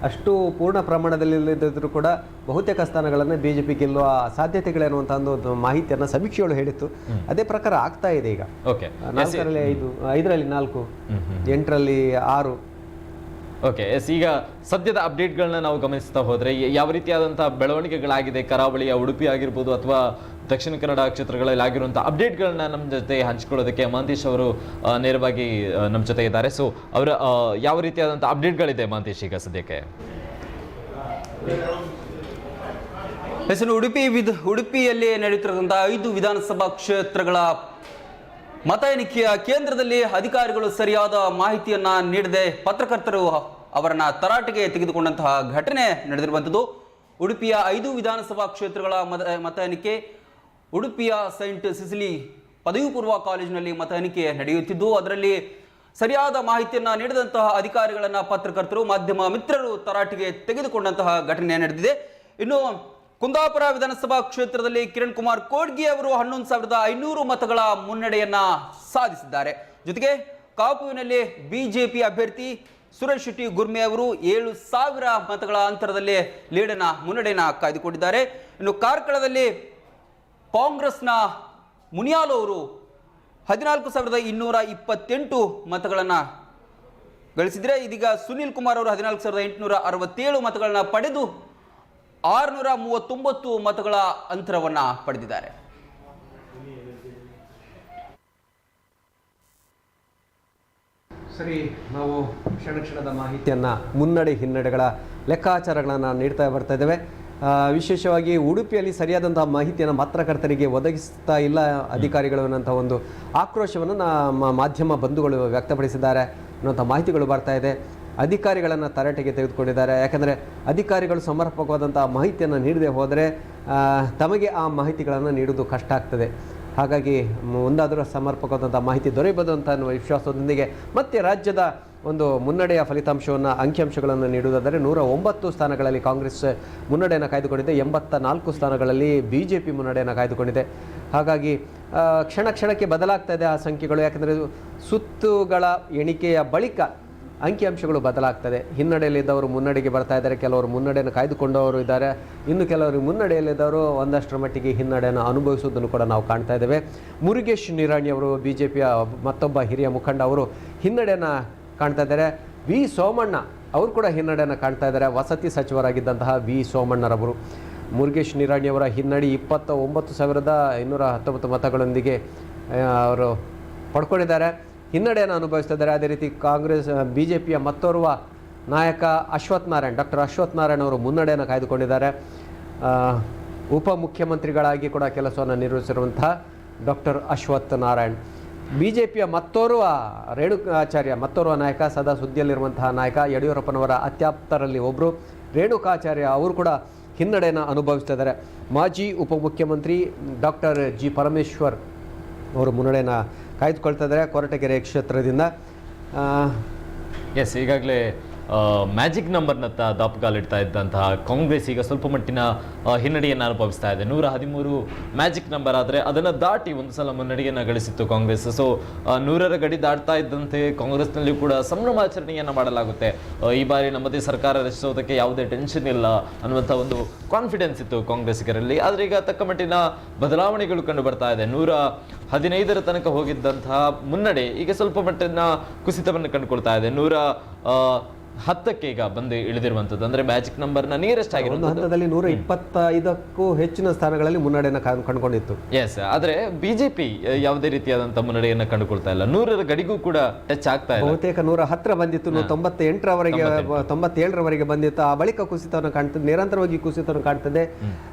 ಅಷ್ಟು ಪೂರ್ಣ ಪ್ರಮಾಣದಲ್ಲಿಲ್ಲದಿದ್ದರೂ ಕೂಡ ಬಹುತೇಕ ಸ್ಥಾನಗಳನ್ನು ಬಿಜೆಪಿ ಗೆಲ್ಲುವ ಸಾಧ್ಯತೆಗಳೇನುವಂಥ ಒಂದು ಮಾಹಿತಿಯನ್ನು ಸಮೀಕ್ಷೆಗಳು ಹೇಳಿತ್ತು. ಅದೇ ಪ್ರಕಾರ ಆಗ್ತಾ ಇದೆ ಈಗ. 4ರಲ್ಲಿ 5, 5ರಲ್ಲಿ 4, 8ರಲ್ಲಿ 6. ಓಕೆ, ಎಸ್, ಈಗ ಸದ್ಯದ ಅಪ್ಡೇಟ್ಗಳನ್ನ ನಾವು ಗಮನಿಸ್ತಾ ಹೋದ್ರೆ ಯಾವ ರೀತಿಯಾದಂತಹ ಬೆಳವಣಿಗೆಗಳಾಗಿದೆ ಕರಾವಳಿಯ ಉಡುಪಿ ಆಗಿರ್ಬೋದು ಅಥವಾ ದಕ್ಷಿಣ ಕನ್ನಡ ಕ್ಷೇತ್ರಗಳಲ್ಲಿ ಆಗಿರುವಂತಹ ಅಪ್ಡೇಟ್ಗಳನ್ನ ನಮ್ಮ ಜೊತೆ ಹಂಚಿಕೊಳ್ಳೋದಕ್ಕೆ ಮಹಂತೇಶ್ ಅವರು ನೇರವಾಗಿ ನಮ್ಮ ಜೊತೆ ಇದ್ದಾರೆ. ಸೊ ಅವರ ಯಾವ ರೀತಿಯಾದಂತಹ ಅಪ್ಡೇಟ್ಗಳಿದೆ ಮಹಂತೇಶ್ ಈಗ ಸದ್ಯಕ್ಕೆ? ಹೆಸರು ಉಡುಪಿಯಲ್ಲಿ ನಡೆಯುತ್ತಿರುವಂತಹ 5 ವಿಧಾನಸಭಾ ಕ್ಷೇತ್ರಗಳ ಮತ ಎಣಿಕೆಯ ಕೇಂದ್ರದಲ್ಲಿ ಅಧಿಕಾರಿಗಳು ಸರಿಯಾದ ಮಾಹಿತಿಯನ್ನ ನೀಡದೆ ಪತ್ರಕರ್ತರು ಅವರನ್ನ ತರಾಟೆಗೆ ತೆಗೆದುಕೊಂಡಂತಹ ಘಟನೆ ನಡೆದಿರುವಂಥದ್ದು. ಉಡುಪಿಯ 5 ವಿಧಾನಸಭಾ ಕ್ಷೇತ್ರಗಳ ಮತ ಎಣಿಕೆ ಉಡುಪಿಯ ಸೈಂಟ್ ಸಿಸಿಲಿ ಪದವಿ ಪೂರ್ವ ಕಾಲೇಜಿನಲ್ಲಿ ಮತ ಎಣಿಕೆ ನಡೆಯುತ್ತಿದ್ದು, ಅದರಲ್ಲಿ ಸರಿಯಾದ ಮಾಹಿತಿಯನ್ನ ನೀಡಿದಂತಹ ಅಧಿಕಾರಿಗಳನ್ನ ಪತ್ರಕರ್ತರು, ಮಾಧ್ಯಮ ಮಿತ್ರರು ತರಾಟೆಗೆ ತೆಗೆದುಕೊಂಡಂತಹ ಘಟನೆ ನಡೆದಿದೆ. ಇನ್ನು ಕುಂದಾಪುರ ವಿಧಾನಸಭಾ ಕ್ಷೇತ್ರದಲ್ಲಿ ಕಿರಣ್ ಕುಮಾರ್ ಕೋಡ್ಗೆ ಅವರು 11,500 ಮತಗಳ ಮುನ್ನಡೆಯನ್ನ ಸಾಧಿಸಿದ್ದಾರೆ. ಜೊತೆಗೆ ಕಾಪುವಿನಲ್ಲಿ ಬಿಜೆಪಿ ಅಭ್ಯರ್ಥಿ ಸುರೇಶ್ ಶೆಟ್ಟಿ ಗುರ್ಮೆ ಅವರು 7,000 ಮತಗಳ ಅಂತರದಲ್ಲಿ ಮುನ್ನಡೆಯನ್ನ ಕಾಯ್ದುಕೊಂಡಿದ್ದಾರೆ. ಇನ್ನು ಕಾರ್ಕಳದಲ್ಲಿ ಕಾಂಗ್ರೆಸ್ನ ಮುನಿಯಾಲ್ ಅವರು 14,228 ಮತಗಳನ್ನ ಗಳಿಸಿದರೆ, ಇದೀಗ ಸುನಿಲ್ ಕುಮಾರ್ ಅವರು 14,867 ಮತಗಳನ್ನ ಪಡೆದು 639 ಮತಗಳ ಅಂತರವನ್ನ ಪಡೆದಿದ್ದಾರೆ. ಸರಿ, ನಾವು ಕ್ಷಣದ ಮಾಹಿತಿಯನ್ನು, ಮುನ್ನಡೆ ಹಿನ್ನಡೆಗಳ ಲೆಕ್ಕಾಚಾರಗಳನ್ನು ನೀಡ್ತಾ ಬರ್ತಾ ಇದ್ದೇವೆ. ವಿಶೇಷವಾಗಿ ಉಡುಪಿಯಲ್ಲಿ ಸರಿಯಾದಂತಹ ಮಾಹಿತಿಯನ್ನು ಪತ್ರಕರ್ತರಿಗೆ ಒದಗಿಸ್ತಾ ಇಲ್ಲ ಅಧಿಕಾರಿಗಳು ಅನ್ನೋಂಥ ಒಂದು ಆಕ್ರೋಶವನ್ನು ನಮ್ಮ ಮಾಧ್ಯಮ ಬಂಧುಗಳು ವ್ಯಕ್ತಪಡಿಸಿದ್ದಾರೆ ಅನ್ನೋಂಥ ಮಾಹಿತಿಗಳು ಬರ್ತಾ ಇದೆ. ಅಧಿಕಾರಿಗಳನ್ನು ತರಾಟೆಗೆ ತೆಗೆದುಕೊಂಡಿದ್ದಾರೆ. ಯಾಕಂದರೆ ಅಧಿಕಾರಿಗಳು ಸಮರ್ಪಕವಾದಂಥ ಮಾಹಿತಿಯನ್ನು ನೀಡದೆ ಹೋದರೆ ತಮಗೆ ಆ ಮಾಹಿತಿಗಳನ್ನು ನೀಡುವುದು ಕಷ್ಟ ಆಗ್ತದೆ. ಹಾಗಾಗಿ ಒಂದಾದರೂ ಸಮರ್ಪಕವಾದಂಥ ಮಾಹಿತಿ ದೊರೆಯಬಹುದು ಅಂತ ಅನ್ನುವ ವಿಶ್ವಾಸದೊಂದಿಗೆ ಮತ್ತೆ ರಾಜ್ಯದ ಒಂದು ಮುನ್ನಡೆಯ ಫಲಿತಾಂಶವನ್ನು, ಅಂಕಿಅಂಶಗಳನ್ನು ನೀಡುವುದಾದರೆ 109 ಸ್ಥಾನಗಳಲ್ಲಿ ಕಾಂಗ್ರೆಸ್ ಮುನ್ನಡೆಯನ್ನು ಕಾಯ್ದುಕೊಂಡಿದೆ, 84 ಸ್ಥಾನಗಳಲ್ಲಿ ಬಿಜೆಪಿ ಮುನ್ನಡೆಯನ್ನು ಕಾಯ್ದುಕೊಂಡಿದೆ. ಹಾಗಾಗಿ ಕ್ಷಣಕ್ಕೆ ಬದಲಾಗ್ತಾ ಇದೆ ಆ ಸಂಖ್ಯೆಗಳು. ಯಾಕಂದರೆ ಸುತ್ತುಗಳ ಎಣಿಕೆಯ ಬಳಿಕ ಅಂಕಿಅಂಶಗಳು ಬದಲಾಗ್ತದೆ. ಹಿನ್ನಡೆಯಲ್ಲಿದ್ದವರು ಮುನ್ನಡೆಗೆ ಬರ್ತಾ ಇದ್ದಾರೆ, ಕೆಲವರು ಮುನ್ನಡೆಯನ್ನು ಕಾಯ್ದುಕೊಂಡವರು ಇದ್ದಾರೆ, ಇನ್ನು ಕೆಲವರು ಮುನ್ನಡೆಯಲ್ಲಿದ್ದವರು ಒಂದಷ್ಟರ ಮಟ್ಟಿಗೆ ಹಿನ್ನಡೆಯನ್ನು ಅನುಭವಿಸುವುದನ್ನು ಕೂಡ ನಾವು ಕಾಣ್ತಾ ಇದ್ದೇವೆ. ಮುರುಗೇಶ್ ನಿರಾಣಿ ಅವರು BJPಯ ಮತ್ತೊಬ್ಬ ಹಿರಿಯ ಮುಖಂಡ, ಅವರು ಹಿನ್ನಡೆಯನ್ನು ಕಾಣ್ತಾ ಇದ್ದಾರೆ. ವಿ ಸೋಮಣ್ಣ ಅವರು ಕೂಡ ಹಿನ್ನಡೆಯನ್ನು ಕಾಣ್ತಾ ಇದ್ದಾರೆ. ವಸತಿ ಸಚಿವರಾಗಿದ್ದಂತಹ ವಿ ಸೋಮಣ್ಣರವರು. ಮುರುಗೇಶ್ ನಿರಾಣಿ ಅವರ ಹಿನ್ನಡೆ 29,219 ಮತಗಳೊಂದಿಗೆ ಅವರು ಪಡ್ಕೊಂಡಿದ್ದಾರೆ, ಹಿನ್ನಡೆಯನ್ನು ಅನುಭವಿಸ್ತಾ ಇದ್ದಾರೆ. ಅದೇ ರೀತಿ ಕಾಂಗ್ರೆಸ್ BJPಯ ಮತ್ತೋರ್ವ ನಾಯಕ ಡಾಕ್ಟರ್ ಅಶ್ವಥ್ ನಾರಾಯಣ್ ಅವರು ಮುನ್ನಡೆಯನ್ನು ಕಾಯ್ದುಕೊಂಡಿದ್ದಾರೆ. ಉಪಮುಖ್ಯಮಂತ್ರಿಗಳಾಗಿ ಕೂಡ ಕೆಲಸವನ್ನು ನಿರ್ವಹಿಸಿರುವಂತಹ ಡಾಕ್ಟರ್ ಅಶ್ವಥ್ ನಾರಾಯಣ್. BJPಯ ಮತ್ತೋರ್ವ ರೇಣುಕಾಚಾರ್ಯ, ಮತ್ತೋರ್ವ ನಾಯಕ, ಸದಾ ಸುದ್ದಿಯಲ್ಲಿರುವಂತಹ ನಾಯಕ, ಯಡಿಯೂರಪ್ಪನವರ ಅತ್ಯಾಪ್ತರಲ್ಲಿ ಒಬ್ಬರು ರೇಣುಕಾಚಾರ್ಯ ಅವರು ಕೂಡ ಹಿನ್ನಡೆಯನ್ನು ಅನುಭವಿಸ್ತಾ ಇದ್ದಾರೆ. ಮಾಜಿ ಉಪಮುಖ್ಯಮಂತ್ರಿ ಡಾಕ್ಟರ್ ಜಿ ಪರಮೇಶ್ವರ್ ಅವರು ಮುನ್ನಡೆಯನ್ನು ಕಾಯ್ದುಕೊಳ್ತಾ ಇದ್ದಾರೆ ಕೊರಟಗೆರೆ ಕ್ಷೇತ್ರದಿಂದ. ಎಸ್, ಈಗಾಗಲೇ ಮ್ಯಾಜಿಕ್ ನಂಬರ್ನತ್ತ ದಾಪುಗಾಲಿಡ್ತಾ ಇದ್ದಂತಹ ಕಾಂಗ್ರೆಸ್ ಈಗ ಸ್ವಲ್ಪ ಮಟ್ಟಿನ ಹಿನ್ನಡೆಯನ್ನು ಅನುಭವಿಸ್ತಾ ಇದೆ. 113 ಮ್ಯಾಜಿಕ್ ನಂಬರ್ ಆದರೆ ಅದನ್ನು ದಾಟಿ ಒಂದು ಸಲ ಮುನ್ನಡೆಯನ್ನು ಗಳಿಸಿತ್ತು ಕಾಂಗ್ರೆಸ್. ಸೊ 100ರ ಗಡಿ ದಾಟ್ತಾ ಇದ್ದಂತೆ ಕಾಂಗ್ರೆಸ್ನಲ್ಲಿ ಕೂಡ ಸಂಭ್ರಮಾಚರಣೆಯನ್ನು ಮಾಡಲಾಗುತ್ತೆ. ಈ ಬಾರಿ ನಮ್ಮದೇ ಸರ್ಕಾರ ರಚಿಸೋದಕ್ಕೆ ಯಾವುದೇ ಟೆನ್ಷನ್ ಇಲ್ಲ ಅನ್ನುವಂಥ ಒಂದು ಕಾನ್ಫಿಡೆನ್ಸ್ ಇತ್ತು ಕಾಂಗ್ರೆಸ್ಸಿಗರಲ್ಲಿ. ಆದರೆ ಈಗ ತಕ್ಕ ಮಟ್ಟಿನ ಬದಲಾವಣೆಗಳು ಕಂಡು ಬರ್ತಾ ಇದೆ. 115ರ ತನಕ ಹೋಗಿದ್ದಂತಹ ಮುನ್ನಡೆ ಈಗ ಸ್ವಲ್ಪ ಮಟ್ಟಿನ ಕುಸಿತವನ್ನು ಕಂಡುಕೊಳ್ತಾ ಇದೆ. 110ಕ್ಕೆ ಈಗ ಬಂದು ಇಳಿದಿರುವಂಥದ್ದು, ಅಂದ್ರೆ ಮ್ಯಾಜಿಕ್ ನಂಬರ್ನ ನಿಯರೆಸ್ಟ್ ಆಗಿರೋ ಒಂದು ಹಂತದಲ್ಲಿ 125ಕ್ಕೂ ಹೆಚ್ಚಿನ ಸ್ಥಾನಗಳಲ್ಲಿ ಮುನ್ನಡೆಯನ್ನು ಕಂಡುಕೊಂಡಿತ್ತು. ಎಸ್, ಆದರೆ BJP ಯಾವುದೇ ರೀತಿಯಾದಂಥ ಮುನ್ನಡೆಯನ್ನು ಕಂಡುಕೊಳ್ತಾ ಇಲ್ಲ. 100ರ ಗಡಿಗೂ ಕೂಡ ಟಚ್ ಆಗ್ತಾ ಇಲ್ಲ. ಬಹುತೇಕ 110 ಬಂದಿತ್ತು, 97ರವರೆಗೆ ಬಂದಿತ್ತು. ಆ ಬಳಿಕ ಕುಸಿತವನ್ನು ಕಾಣ್ತದೆ, ನಿರಂತರವಾಗಿ ಕುಸಿತವನ್ನು ಕಾಣ್ತದೆ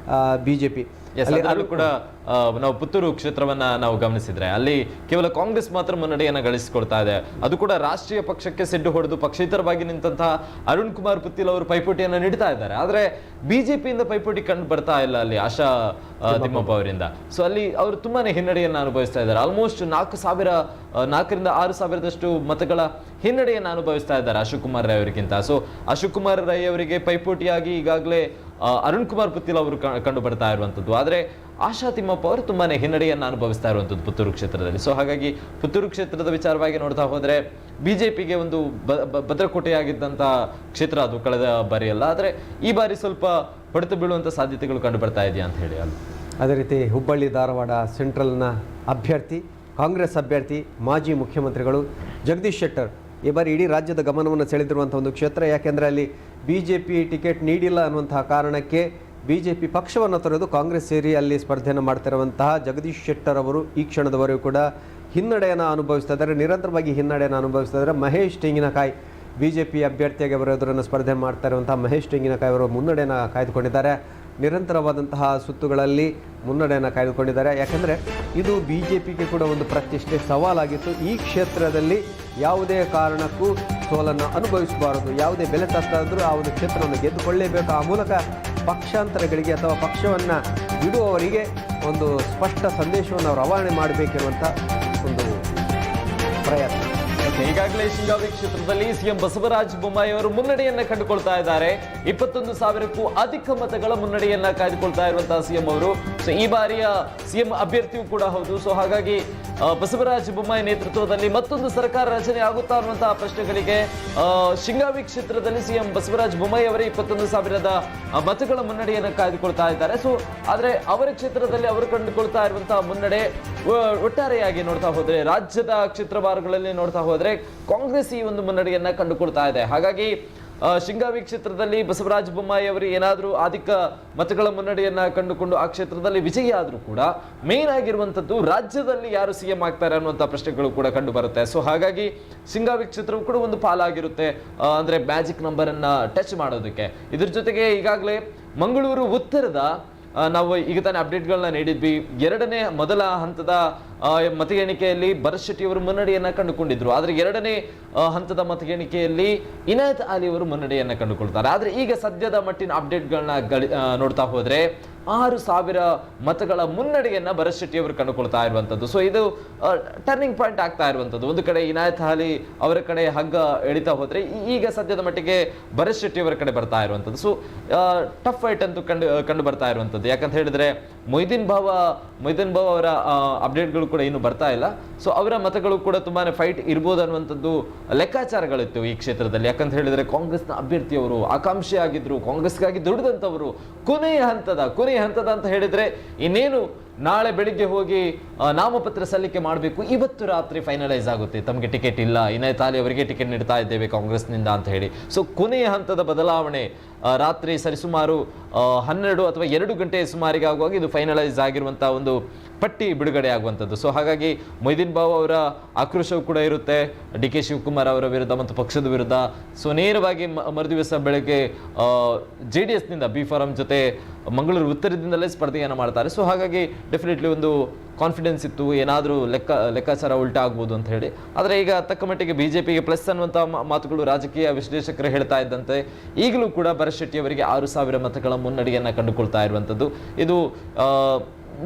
BJP. ಅಲ್ಲೂ ಕೂಡ ನಾವು ಪುತ್ತೂರು ಕ್ಷೇತ್ರವನ್ನ ನಾವು ಗಮನಿಸಿದ್ರೆ ಅಲ್ಲಿ ಕೇವಲ ಕಾಂಗ್ರೆಸ್ ಮಾತ್ರ ಮುನ್ನಡೆಯನ್ನು ಗಳಿಸಿಕೊಳ್ತಾ ಇದೆ. ಅದು ಕೂಡ ರಾಷ್ಟ್ರೀಯ ಪಕ್ಷಕ್ಕೆ ಸೆಡ್ಡು ಹೊಡೆದು ಪಕ್ಷೇತರವಾಗಿ ನಿಂತಹ ಅರುಣ್ ಕುಮಾರ್ ಪುತ್ತಿಲ್ ಅವರು ಪೈಪೋಟಿಯನ್ನು ನೀಡ್ತಾ ಇದ್ದಾರೆ. ಆದ್ರೆ BJPಯಿಂದ ಪೈಪೋಟಿ ಕಂಡು ಬರ್ತಾ ಇಲ್ಲ ಅಲ್ಲಿ ಆಶಾ ತಿಮ್ಮಪ್ಪ ಅವರಿಂದ. ಸೊ ಅಲ್ಲಿ ಅವರು ತುಂಬಾನೇ ಹಿನ್ನಡೆಯನ್ನು ಅನುಭವಿಸ್ತಾ ಇದ್ದಾರೆ. ಆಲ್ಮೋಸ್ಟ್ 4,000ರಿಂದ 6,000ದಷ್ಟು ಮತಗಳ ಹಿನ್ನಡೆಯನ್ನು ಅನುಭವಿಸ್ತಾ ಇದ್ದಾರೆ ಅಶೋಕ್ ಕುಮಾರ್ ರೈ ಅವರಿಗಿಂತ. ಸೊ ಅಶೋಕ್ ಕುಮಾರ್ ರೈ ಅವರಿಗೆ ಪೈಪೋಟಿಯಾಗಿ ಈಗಾಗಲೇ ಅರುಣ್ ಕುಮಾರ್ ಪುತ್ತಿಲ್ ಅವರು ಕಂಡು ಬರ್ತಾ ಇರುವಂಥದ್ದು. ಆದರೆ ಆಶಾ ತಿಮ್ಮಪ್ಪ ಅವರು ತುಂಬಾನೇ ಹಿನ್ನಡೆಯನ್ನು ಅನುಭವಿಸ್ತಾ ಇರುವಂಥದ್ದು ಪುತ್ತೂರು ಕ್ಷೇತ್ರದಲ್ಲಿ. ಸೊ ಹಾಗಾಗಿ ಪುತ್ತೂರು ಕ್ಷೇತ್ರದ ವಿಚಾರವಾಗಿ ನೋಡ್ತಾ ಹೋದರೆ BJPಗೆ ಒಂದು ಭದ್ರಕೋಟೆಯಾಗಿದ್ದಂಥ ಕ್ಷೇತ್ರ ಅದು ಕಳೆದ ಬಾರಿಯಲ್ಲ. ಆದರೆ ಈ ಬಾರಿ ಸ್ವಲ್ಪ ಹೊಡೆತ ಬೀಳುವಂಥ ಸಾಧ್ಯತೆಗಳು ಕಂಡು ಬರ್ತಾ ಇದೆಯಾ ಅಂತ ಹೇಳಿ ಅಲ್ಲಿ. ಅದೇ ರೀತಿ ಹುಬ್ಬಳ್ಳಿ ಧಾರವಾಡ ಸೆಂಟ್ರಲ್ನ ಅಭ್ಯರ್ಥಿ, ಕಾಂಗ್ರೆಸ್ ಅಭ್ಯರ್ಥಿ, ಮಾಜಿ ಮುಖ್ಯಮಂತ್ರಿಗಳು ಜಗದೀಶ್ ಶೆಟ್ಟರ್ ಈ ಬಾರಿ ಇಡೀ ರಾಜ್ಯದ ಗಮನವನ್ನು ಸೆಳೆದಿರುವಂಥ ಒಂದು ಕ್ಷೇತ್ರ. ಯಾಕೆಂದರೆ ಅಲ್ಲಿ BJP ಟಿಕೆಟ್ ನೀಡಿಲ್ಲ ಅನ್ನುವಂತಹ ಕಾರಣಕ್ಕೆ BJP ಪಕ್ಷವನ್ನು ತೊರೆದು ಕಾಂಗ್ರೆಸ್ ಸೇರಿ ಅಲ್ಲಿ ಸ್ಪರ್ಧೆಯನ್ನು ಮಾಡ್ತಿರುವಂತಹ ಜಗದೀಶ್ ಶೆಟ್ಟರ್ ಅವರು ಈ ಕ್ಷಣದವರೆಗೂ ಕೂಡ ಹಿನ್ನಡೆಯನ್ನು ಅನುಭವಿಸ್ತಾ ಇದ್ದಾರೆ, ನಿರಂತರವಾಗಿ ಹಿನ್ನಡೆಯನ್ನು ಅನುಭವಿಸ್ತಾ ಇದ್ದಾರೆ. ಮಹೇಶ್ ತೆಂಗಿನಕಾಯಿ BJP ಅಭ್ಯರ್ಥಿಯಾಗಿ ಅವರ ಎದುರನ್ನು ಸ್ಪರ್ಧೆ ಮಾಡ್ತಾ ಇರುವಂತಹ ಮಹೇಶ್ ತೆಂಗಿನಕಾಯಿ ಅವರು ಮುನ್ನಡೆಯನ್ನು ಕಾಯ್ದುಕೊಂಡಿದ್ದಾರೆ. ನಿರಂತರವಾದಂತಹ ಸುತ್ತುಗಳಲ್ಲಿ ಮುನ್ನಡೆಯನ್ನು ಕಾಯ್ದುಕೊಂಡಿದ್ದಾರೆ. ಯಾಕೆಂದರೆ ಇದು BJPಗೆ ಕೂಡ ಒಂದು ಪ್ರತಿಷ್ಠೆ ಸವಾಲಾಗಿತ್ತು. ಈ ಕ್ಷೇತ್ರದಲ್ಲಿ ಯಾವುದೇ ಕಾರಣಕ್ಕೂ ಸೋಲನ್ನು ಅನುಭವಿಸಬಾರದು, ಯಾವುದೇ ಬೆಲೆ ತತ್ತಾದರೂ ಆ ಒಂದು ಕ್ಷೇತ್ರವನ್ನು ಗೆದ್ದುಕೊಳ್ಳಲೇಬೇಕು. ಆ ಮೂಲಕ ಪಕ್ಷಾಂತರಗಳಿಗೆ ಅಥವಾ ಪಕ್ಷವನ್ನು ಬಿಡುವವರಿಗೆ ಒಂದು ಸ್ಪಷ್ಟ ಸಂದೇಶವನ್ನು ಅವರು ರವಾನೆ ಮಾಡಬೇಕಿರುವಂಥ ಒಂದು ಪ್ರಯತ್ನ. ಈಗಾಗಲೇ ಶಿಗ್ಗಾವಿ ಕ್ಷೇತ್ರದಲ್ಲಿ CM ಬಸವರಾಜ ಬೊಮ್ಮಾಯಿ ಅವರು ಮುನ್ನಡೆಯನ್ನ ಕಂಡುಕೊಳ್ತಾ ಇದ್ದಾರೆ. 21,000ಕ್ಕೂ ಅಧಿಕ ಮತಗಳ ಮುನ್ನಡೆಯನ್ನ ಕಾಯ್ದುಕೊಳ್ತಾ ಇರುವಂತಹ CM ಅವರು. ಸೊ ಈ ಬಾರಿಯ CM ಅಭ್ಯರ್ಥಿಯೂ ಕೂಡ ಹೌದು. ಸೊ ಹಾಗಾಗಿ ಬಸವರಾಜ ಬೊಮ್ಮಾಯಿ ನೇತೃತ್ವದಲ್ಲಿ ಮತ್ತೊಂದು ಸರ್ಕಾರ ರಚನೆ ಆಗುತ್ತಾ ಅನ್ನುವಂತಹ ಪ್ರಶ್ನೆಗಳಿಗೆ ಶಿಗ್ಗಾವಿ ಕ್ಷೇತ್ರದಲ್ಲಿ CM ಬಸವರಾಜ ಬೊಮ್ಮಾಯಿ ಅವರೇ 21,000 ಮತಗಳ ಮುನ್ನಡೆಯನ್ನು ಕಾಯ್ದುಕೊಳ್ತಾ ಇದ್ದಾರೆ. ಸೊ ಆದ್ರೆ ಅವರ ಕ್ಷೇತ್ರದಲ್ಲಿ ಅವರು ಕಂಡುಕೊಳ್ತಾ ಇರುವಂತಹ ಮುನ್ನಡೆ ಒಟ್ಟಾರೆಯಾಗಿ ನೋಡ್ತಾ ಹೋದ್ರೆ, ರಾಜ್ಯದ ಕ್ಷೇತ್ರವಾರಗಳಲ್ಲಿ ನೋಡ್ತಾ ಹೋದ್ರೆ ಕಾಂಗ್ರೆಸ್ ಈ ಒಂದು ಮುನ್ನಡೆಯನ್ನ ಕಂಡುಕೊಳ್ತಾ ಇದೆ. ಹಾಗಾಗಿ ಶಿಗ್ಗಾವಿ ಕ್ಷೇತ್ರದಲ್ಲಿ ಬಸವರಾಜ ಬೊಮ್ಮಾಯಿ ಅವರು ಏನಾದರೂ ಅಧಿಕ ಮತಗಳ ಮುನ್ನಡೆಯನ್ನ ಕಂಡುಕೊಂಡು ಆ ಕ್ಷೇತ್ರದಲ್ಲಿ ವಿಜಯಿ ಆದರೂ ಕೂಡ ಮೇನ್ ಆಗಿರುವಂಥದ್ದು ರಾಜ್ಯದಲ್ಲಿ ಯಾರು CM ಆಗ್ತಾರೆ ಅನ್ನುವಂಥ ಪ್ರಶ್ನೆಗಳು ಕೂಡ ಕಂಡು ಬರುತ್ತೆ. ಸೊ ಹಾಗಾಗಿ ಶಿಗ್ಗಾವಿ ಕ್ಷೇತ್ರವು ಕೂಡ ಒಂದು ಪಾಲಾಗಿರುತ್ತೆ, ಅಂದ್ರೆ ಮ್ಯಾಜಿಕ್ ನಂಬರ್ ಅನ್ನ ಟಚ್ ಮಾಡೋದಕ್ಕೆ. ಇದ್ರ ಜೊತೆಗೆ ಈಗಾಗಲೇ ಮಂಗಳೂರು ಉತ್ತರದ ನಾವು ಈಗ ತಾನೇ ಅಪ್ಡೇಟ್ಗಳನ್ನ ನೀಡಿದ್ವಿ. ಮೊದಲ ಹಂತದ ಮತ ಎಣಿಕೆಯಲ್ಲಿ ಭರತ್ ಶೆಟ್ಟಿ ಅವರು ಮುನ್ನಡೆಯನ್ನ ಕಂಡುಕೊಂಡಿದ್ರು. ಆದರೆ ಎರಡನೇ ಹಂತದ ಮತ ಎಣಿಕೆಯಲ್ಲಿ ಇನಾಯತ್ ಅಲಿ ಅವರು ಮುನ್ನಡೆಯನ್ನ ಕಂಡುಕೊಳ್ತಾರೆ. ಆದರೆ ಈಗ ಸದ್ಯದ ಮಟ್ಟಿನ ಅಪ್ಡೇಟ್ಗಳನ್ನ ನೋಡ್ತಾ ಹೋದ್ರೆ 6,000 ಮತಗಳ ಮುನ್ನಡೆಯನ್ನ ಭರತ್ ಶೆಟ್ಟಿ ಅವರು ಕಂಡುಕೊಳ್ತಾ ಇರುವಂತದ್ದು. ಸೊ ಇದು ಟರ್ನಿಂಗ್ ಪಾಯಿಂಟ್ ಆಗ್ತಾ ಇರುವಂತದ್ದು. ಒಂದು ಕಡೆ ಇನಾಯತ್ ಅಲಿ ಅವರ ಕಡೆ ಹಗ್ಗ ಎಳಿತಾ ಹೋದ್ರೆ ಈಗ ಸದ್ಯದ ಮಟ್ಟಿಗೆ ಭರತ್ ಶೆಟ್ಟಿ ಅವರ ಕಡೆ ಬರ್ತಾ ಇರುವಂತದ್ದು. ಸೊ ಟಫ್ ಫೈಟ್ ಅಂತೂ ಕಂಡು ಬರ್ತಾ ಇರುವಂತದ್ದು. ಯಾಕಂತ ಹೇಳಿದ್ರೆ ಮೊಯ್ದೀನ್ ಬಾವ ಅವರ ಅಪ್ಡೇಟ್ಗಳು ಕೂಡ ಇನ್ನು ಬರ್ತಾ ಇಲ್ಲ. ಸೊ ಅವರ ಮತಗಳು ಕೂಡ ತುಂಬಾನೇ ಫೈಟ್ ಇರ್ಬೋದು ಅನ್ನುವಂಥದ್ದು ಲೆಕ್ಕಾಚಾರಗಳಿತ್ತು ಈ ಕ್ಷೇತ್ರದಲ್ಲಿ. ಯಾಕಂತ ಹೇಳಿದ್ರೆ ಕಾಂಗ್ರೆಸ್ನ ಅಭ್ಯರ್ಥಿಯವರು ಆಕಾಂಕ್ಷಿ ಆಗಿದ್ರು, ಕಾಂಗ್ರೆಸ್ಗಾಗಿ ದುಡಿದಂಥವರು ಕೊನೆಯ ಹಂತದ ಅಂತ ಹೇಳಿದ್ರೆ ಇನ್ನೇನು ನಾಳೆ ಬೆಳಿಗ್ಗೆ ಹೋಗಿ ನಾಮಪತ್ರ ಸಲ್ಲಿಕೆ ಮಾಡಬೇಕು, ಇವತ್ತು ರಾತ್ರಿ ಫೈನಲೈಸ್ ಆಗುತ್ತೆ ತಮಗೆ ಟಿಕೆಟ್ ಇಲ್ಲ, ಇನಾಯತ್ ಅಲಿ ಅವರಿಗೆ ಟಿಕೆಟ್ ನೀಡ್ತಾ ಇದ್ದೇವೆ ಕಾಂಗ್ರೆಸ್ನಿಂದ ಅಂತ ಹೇಳಿ. ಸೊ ಕೊನೆಯ ಹಂತದ ಬದಲಾವಣೆ ರಾತ್ರಿ ಸರಿಸುಮಾರು 12 ಅಥವಾ 2 ಗಂಟೆ ಸುಮಾರಿಗೆ ಆಗುವಾಗ ಇದು ಫೈನಲೈಸ್ ಆಗಿರುವಂತಹ ಒಂದು ಪಟ್ಟಿ ಬಿಡುಗಡೆ ಆಗುವಂಥದ್ದು. ಸೊ ಹಾಗಾಗಿ ಮೊಯ್ದೀನ್ ಬಾವ ಅವರ ಆಕ್ರೋಶವೂ ಕೂಡ ಇರುತ್ತೆ ಡಿ.ಕೆ. ಶಿವಕುಮಾರ್ ಅವರ ವಿರುದ್ಧ ಮತ್ತು ಪಕ್ಷದ ವಿರುದ್ಧ. ಸೊ ನೇರವಾಗಿ ಮರುದಿವಸ ಬೆಳಗ್ಗೆ JDSನಿಂದ ಬಿ ಫಾರಂ ಜೊತೆ ಮಂಗಳೂರು ಉತ್ತರದಿಂದಲೇ ಸ್ಪರ್ಧೆಯನ್ನು ಮಾಡ್ತಾರೆ. ಸೊ ಹಾಗಾಗಿ ಡೆಫಿನೆಟ್ಲಿ ಒಂದು ಕಾನ್ಫಿಡೆನ್ಸ್ ಇತ್ತು, ಏನಾದರೂ ಲೆಕ್ಕಾಚಾರ ಉಲ್ಟಾ ಆಗ್ಬೋದು ಅಂತ ಹೇಳಿ. ಆದರೆ ಈಗ ತಕ್ಕ ಮಟ್ಟಿಗೆ ಬಿಜೆಪಿಗೆ ಪ್ಲಸ್ ಅನ್ನುವಂಥ ಮಾತುಗಳು ರಾಜಕೀಯ ವಿಶ್ಲೇಷಕರು ಹೇಳ್ತಾ ಇದ್ದಂತೆ ಈಗಲೂ ಕೂಡ ಭರತ್ ಶೆಟ್ಟಿ ಅವರಿಗೆ 6,000 ಮತಗಳ ಮುನ್ನಡೆಯನ್ನು ಕಂಡುಕೊಳ್ತಾ ಇರುವಂಥದ್ದು. ಇದು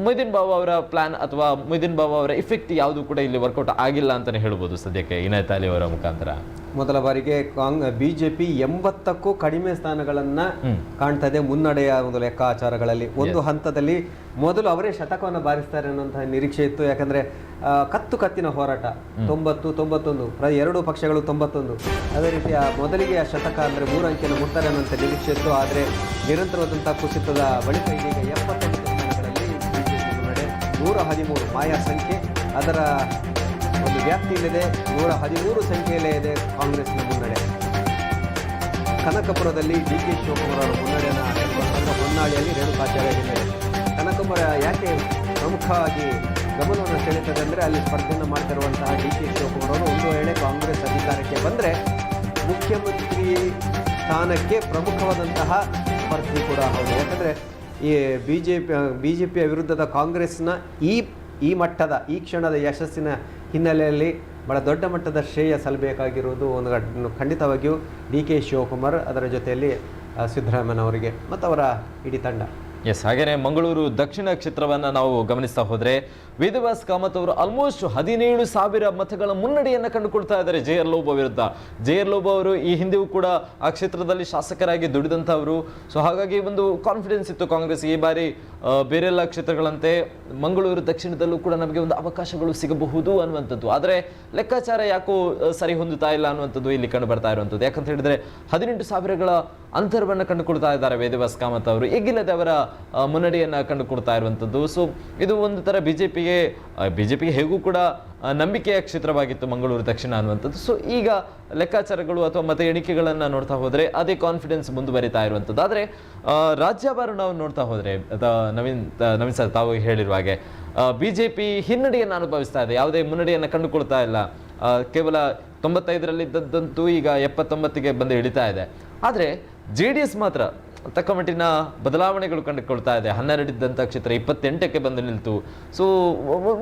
ಮೊಯ್ದೀನ್ ಬಾವ ಅವರ ಪ್ಲಾನ್ ಅಥವಾ ಮೊಯ್ದೀನ್ ಬಾವ ಅವರ ಇಫೆಕ್ಟ್ ಯಾವುದು ಕೂಡ ಇಲ್ಲಿ ವರ್ಕೌಟ್ ಆಗಿಲ್ಲ ಅಂತಾನೆ ಹೇಳ್ಬೋದು ಸದ್ಯಕ್ಕೆ ಇನಾಯತ್ ಅಲಿ ಅವರ ಮುಖಾಂತರ. ಮೊದಲ ಬಾರಿಗೆ ಬಿಜೆಪಿ 80ಕ್ಕೂ ಕಡಿಮೆ ಸ್ಥಾನಗಳನ್ನ ಕಾಣ್ತಾ ಇದೆ ಮುನ್ನಡೆಯ ಒಂದು ಲೆಕ್ಕಾಚಾರಗಳಲ್ಲಿ. ಒಂದು ಹಂತದಲ್ಲಿ ಮೊದಲು ಅವರೇ ಶತಕವನ್ನು ಬಾರಿಸ್ತಾರೆ ಅನ್ನುವಂತಹ ನಿರೀಕ್ಷೆ ಇತ್ತು. ಯಾಕಂದ್ರೆ ಕತ್ತಿನ ಹೋರಾಟ 90, 91 ಎರಡೂ ಪಕ್ಷಗಳು 91. ಅದೇ ರೀತಿ ಮೊದಲಿಗೆ ಆ ಶತಕ ಅಂದ್ರೆ 3 ಅಂಕೆಯನ್ನು ಮುಟ್ತಾರೆ ಅನ್ನುವಂಥ ನಿರೀಕ್ಷೆ ಇತ್ತು. ಆದರೆ ನಿರಂತರವಾದಂತಹ ಕುಸಿತದ ಬಳಿಕ ಇದೀಗ 78 ಸ್ಥಾನಗಳಲ್ಲಿ ಬಿಜೆಪಿ ಮುನ್ನಡೆ. 113 ಮಾಯಾ ಸಂಖ್ಯೆ, ಅದರ ಒಂದು ವ್ಯಾಪ್ತಿಯಲ್ಲಿದೆ. 113 ಸಂಖ್ಯೆಯಲ್ಲೇ ಇದೆ ಕಾಂಗ್ರೆಸ್ನ ಮುನ್ನಡೆ. ಕನಕಪುರದಲ್ಲಿ ಡಿ.ಕೆ. ಶಿವಕುಮಾರ್ ಅವರ ಮುನ್ನಡೆಯನ್ನು ಹೊನ್ನಾಳಿಯಲ್ಲಿ ರೇಣುಕಾಚಾರ್ಯ ಹಿನ್ನಡೆ. ಕನಕಪುರ ಯಾಕೆ ಪ್ರಮುಖವಾಗಿ ಗಮನವನ್ನು ಸೆಳೆಯುತ್ತದೆ ಅಂದರೆ ಅಲ್ಲಿ ಸ್ಪರ್ಧೆಯನ್ನು ಮಾಡ್ತಿರುವಂತಹ ಡಿ.ಕೆ. ಶಿವಕುಮಾರ್ ಅವರು ಒಂದು ವೇಳೆ ಕಾಂಗ್ರೆಸ್ ಅಧಿಕಾರಕ್ಕೆ ಬಂದರೆ ಮುಖ್ಯಮಂತ್ರಿ ಸ್ಥಾನಕ್ಕೆ ಪ್ರಮುಖವಾದಂತಹ ಸ್ಪರ್ಧಿ ಕೂಡ ಹೌದು. ಯಾಕಂದರೆ ಈ ಬಿಜೆಪಿಯ ವಿರುದ್ಧದ ಕಾಂಗ್ರೆಸ್ನ ಈ ಮಟ್ಟದ ಈ ಕ್ಷಣದ ಯಶಸ್ಸಿನ ಹಿನ್ನೆಲೆಯಲ್ಲಿ ಬಹಳ ದೊಡ್ಡ ಮಟ್ಟದ ಶ್ರೇಯ ಸಲ್ಲಬೇಕಾಗಿರುವುದು ಒಂದು ಖಂಡಿತವಾಗಿಯೂ ಡಿ.ಕೆ. ಶಿವಕುಮಾರ್, ಅದರ ಜೊತೆಯಲ್ಲಿ ಸಿದ್ದರಾಮಯ್ಯನವರಿಗೆ ಮತ್ತು ಅವರ ಇಡೀ ತಂಡ. ಎಸ್, ಹಾಗೇನೆ ಮಂಗಳೂರು ದಕ್ಷಿಣ ಕ್ಷೇತ್ರವನ್ನು ನಾವು ಗಮನಿಸ್ತಾ ಹೋದರೆ ವೇದವ್ಯಾಸ್ ಕಾಮತ್ ಅವರು ಆಲ್ಮೋಸ್ಟ್ 17,000 ಮತಗಳ ಮುನ್ನಡೆಯನ್ನು ಕಂಡುಕೊಳ್ತಾ ಇದ್ದಾರೆ JR ಲೋಬೋ ವಿರುದ್ಧ. JR ಲೋಬೋ ಅವರು ಈ ಹಿಂದೆಯೂ ಕೂಡ ಆ ಕ್ಷೇತ್ರದಲ್ಲಿ ಶಾಸಕರಾಗಿ ದುಡಿದಂಥವರು. ಸೊ ಹಾಗಾಗಿ ಒಂದು ಕಾನ್ಫಿಡೆನ್ಸ್ ಇತ್ತು ಕಾಂಗ್ರೆಸ್ ಈ ಬಾರಿ ಬೇರೆಲ್ಲ ಕ್ಷೇತ್ರಗಳಂತೆ ಮಂಗಳೂರು ದಕ್ಷಿಣದಲ್ಲೂ ಕೂಡ ನಮಗೆ ಒಂದು ಅವಕಾಶಗಳು ಸಿಗಬಹುದು ಅನ್ನುವಂಥದ್ದು. ಆದರೆ ಲೆಕ್ಕಾಚಾರ ಯಾಕೋ ಸರಿ ಹೊಂದುತ್ತಾ ಇಲ್ಲ ಅನ್ನುವಂಥದ್ದು ಇಲ್ಲಿ ಕಂಡು ಬರ್ತಾ ಇರುವಂಥದ್ದು. ಯಾಕಂತ ಹೇಳಿದ್ರೆ 18,000ಗಳ ಅಂತರವನ್ನು ಕಂಡುಕೊಳ್ತಾ ಇದ್ದಾರೆ ವೇದವ್ಯಾಸ್ ಕಾಮತ್ ಅವರು, ಎಗ್ಗಿಲ್ಲದೆ ಅವರ ಮುನ್ನಡೆಯನ್ನು ಕಂಡುಕೊಳ್ತಾ ಇರುವಂಥದ್ದು. ಸೊ ಇದು ಒಂದು ಥರ ಬಿಜೆಪಿಗೆ ಹೇಗೂ ಕೂಡ ನಂಬಿಕೆಯ ಕ್ಷೇತ್ರವಾಗಿತ್ತು ಮಂಗಳೂರು ದಕ್ಷಿಣ ಅನ್ನುವಂಥದ್ದು. ಸೊ ಈಗ ಲೆಕ್ಕಾಚಾರಗಳು ಅಥವಾ ಮತ ಎಣಿಕೆಗಳನ್ನು ನೋಡ್ತಾ ಹೋದರೆ ಅದೇ ಕಾನ್ಫಿಡೆನ್ಸ್ ಮುಂದುವರಿತಾ ಇರುವಂಥದ್ದು. ಆದರೆ ರಾಜ್ಯಭಾರ ನಾವು ನೋಡ್ತಾ ಹೋದರೆ ನವೀನ್ ಸರ್ ತಾವು ಹೇಳಿರುವ ಹಾಗೆ ಬಿಜೆಪಿ ಹಿನ್ನಡೆಯನ್ನು ಅನುಭವಿಸ್ತಾ ಇದೆ, ಯಾವುದೇ ಮುನ್ನಡೆಯನ್ನು ಕಂಡುಕೊಳ್ತಾ ಇಲ್ಲ. ಕೇವಲ 95ರಲ್ಲಿದ್ದಂತೂ ಈಗ 79ಗೆ ಬಂದು ಇಳಿತಾ ಇದೆ. ಆದರೆ JDS ಮಾತ್ರ ತಕ್ಕ ಮಟ್ಟಿನ ಬದಲಾವಣೆಗಳು ಕಂಡುಕೊಳ್ತಾ ಇದೆ. 12 ಇದ್ದಂಥ ಕ್ಷೇತ್ರ 28ಕ್ಕೆ ಬಂದು ನಿಲ್ತು. ಸೊ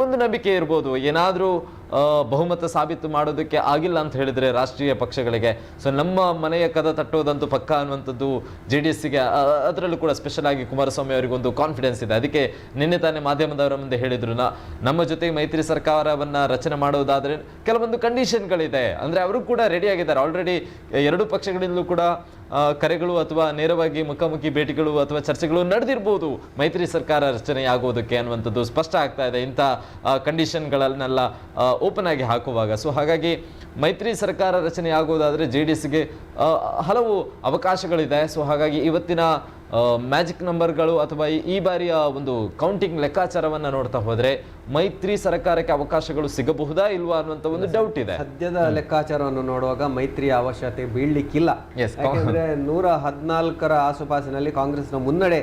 ಒಂದು ನಂಬಿಕೆ ಇರ್ಬೋದು, ಏನಾದರೂ ಬಹುಮತ ಸಾಬೀತು ಮಾಡೋದಕ್ಕೆ ಆಗಿಲ್ಲ ಅಂತ ಹೇಳಿದರೆ ರಾಷ್ಟ್ರೀಯ ಪಕ್ಷಗಳಿಗೆ, ಸೊ ನಮ್ಮ ಮನೆಯ ಕದ ತಟ್ಟೋದಂತೂ ಪಕ್ಕ ಅನ್ನುವಂಥದ್ದು JDSಗೆ, ಅದರಲ್ಲೂ ಕೂಡ ಸ್ಪೆಷಲ್ ಆಗಿ ಕುಮಾರಸ್ವಾಮಿ ಅವರಿಗೊಂದು ಕಾನ್ಫಿಡೆನ್ಸ್ ಇದೆ. ಅದಕ್ಕೆ ನಿನ್ನೆ ತಾನೇ ಮಾಧ್ಯಮದವರ ಮುಂದೆ ಹೇಳಿದ್ರು, ನಮ್ಮ ಜೊತೆ ಮೈತ್ರಿ ಸರ್ಕಾರವನ್ನು ರಚನೆ ಮಾಡೋದಾದರೆ ಕೆಲವೊಂದು ಕಂಡೀಷನ್ಗಳಿದೆ ಅಂದರೆ ಅವರು ಕೂಡ ರೆಡಿ ಆಗಿದ್ದಾರೆ. ಆಲ್ರೆಡಿ ಎರಡೂ ಪಕ್ಷಗಳಿಂದಲೂ ಕೂಡ ಕರೆಗಳು ಅಥವಾ ನೇರವಾಗಿ ಮುಖಾಮುಖಿ ಭೇಟಿಗಳು ಅಥವಾ ಚರ್ಚೆಗಳು ನಡೆದಿರ್ಬೋದು ಮೈತ್ರಿ ಸರ್ಕಾರ ರಚನೆ ಆಗೋದಕ್ಕೆ ಅನ್ನುವಂಥದ್ದು ಸ್ಪಷ್ಟ ಆಗ್ತಾ ಇದೆ ಇಂಥ ಕಂಡೀಷನ್ಗಳನ್ನೆಲ್ಲ ಓಪನ್ ಆಗಿ ಹಾಕುವಾಗ. ಸೊ ಹಾಗಾಗಿ ಮೈತ್ರಿ ಸರ್ಕಾರ ರಚನೆ ಆಗೋದಾದರೆ JDSಗೆ ಹಲವು ಅವಕಾಶಗಳಿದೆ. ಸೊ ಹಾಗಾಗಿ ಇವತ್ತಿನ ಮ್ಯಾಜಿಕ್ ನಂಬರ್ಗಳು ಅಥವಾ ಈ ಬಾರಿಯ ಒಂದು ಕೌಂಟಿಂಗ್ ಲೆಕ್ಕಾಚಾರವನ್ನು ನೋಡ್ತಾ ಹೋದರೆ ಮೈತ್ರಿ ಸರ್ಕಾರಕ್ಕೆ ಅವಕಾಶಗಳು ಸಿಗಬಹುದಾ ಇಲ್ವಾ ಅನ್ನುವಂಥ ಒಂದು ಡೌಟ್ ಇದೆ. ಸದ್ಯದ ಲೆಕ್ಕಾಚಾರವನ್ನು ನೋಡುವಾಗ ಮೈತ್ರಿಯ ಅವಶ್ಯಕತೆ ಬೀಳಲಿಕ್ಕಿಲ್ಲ. ಯಾಕಂದ್ರೆ 114ರ ಆಸುಪಾಸಿನಲ್ಲಿ ಕಾಂಗ್ರೆಸ್ನ ಮುನ್ನಡೆ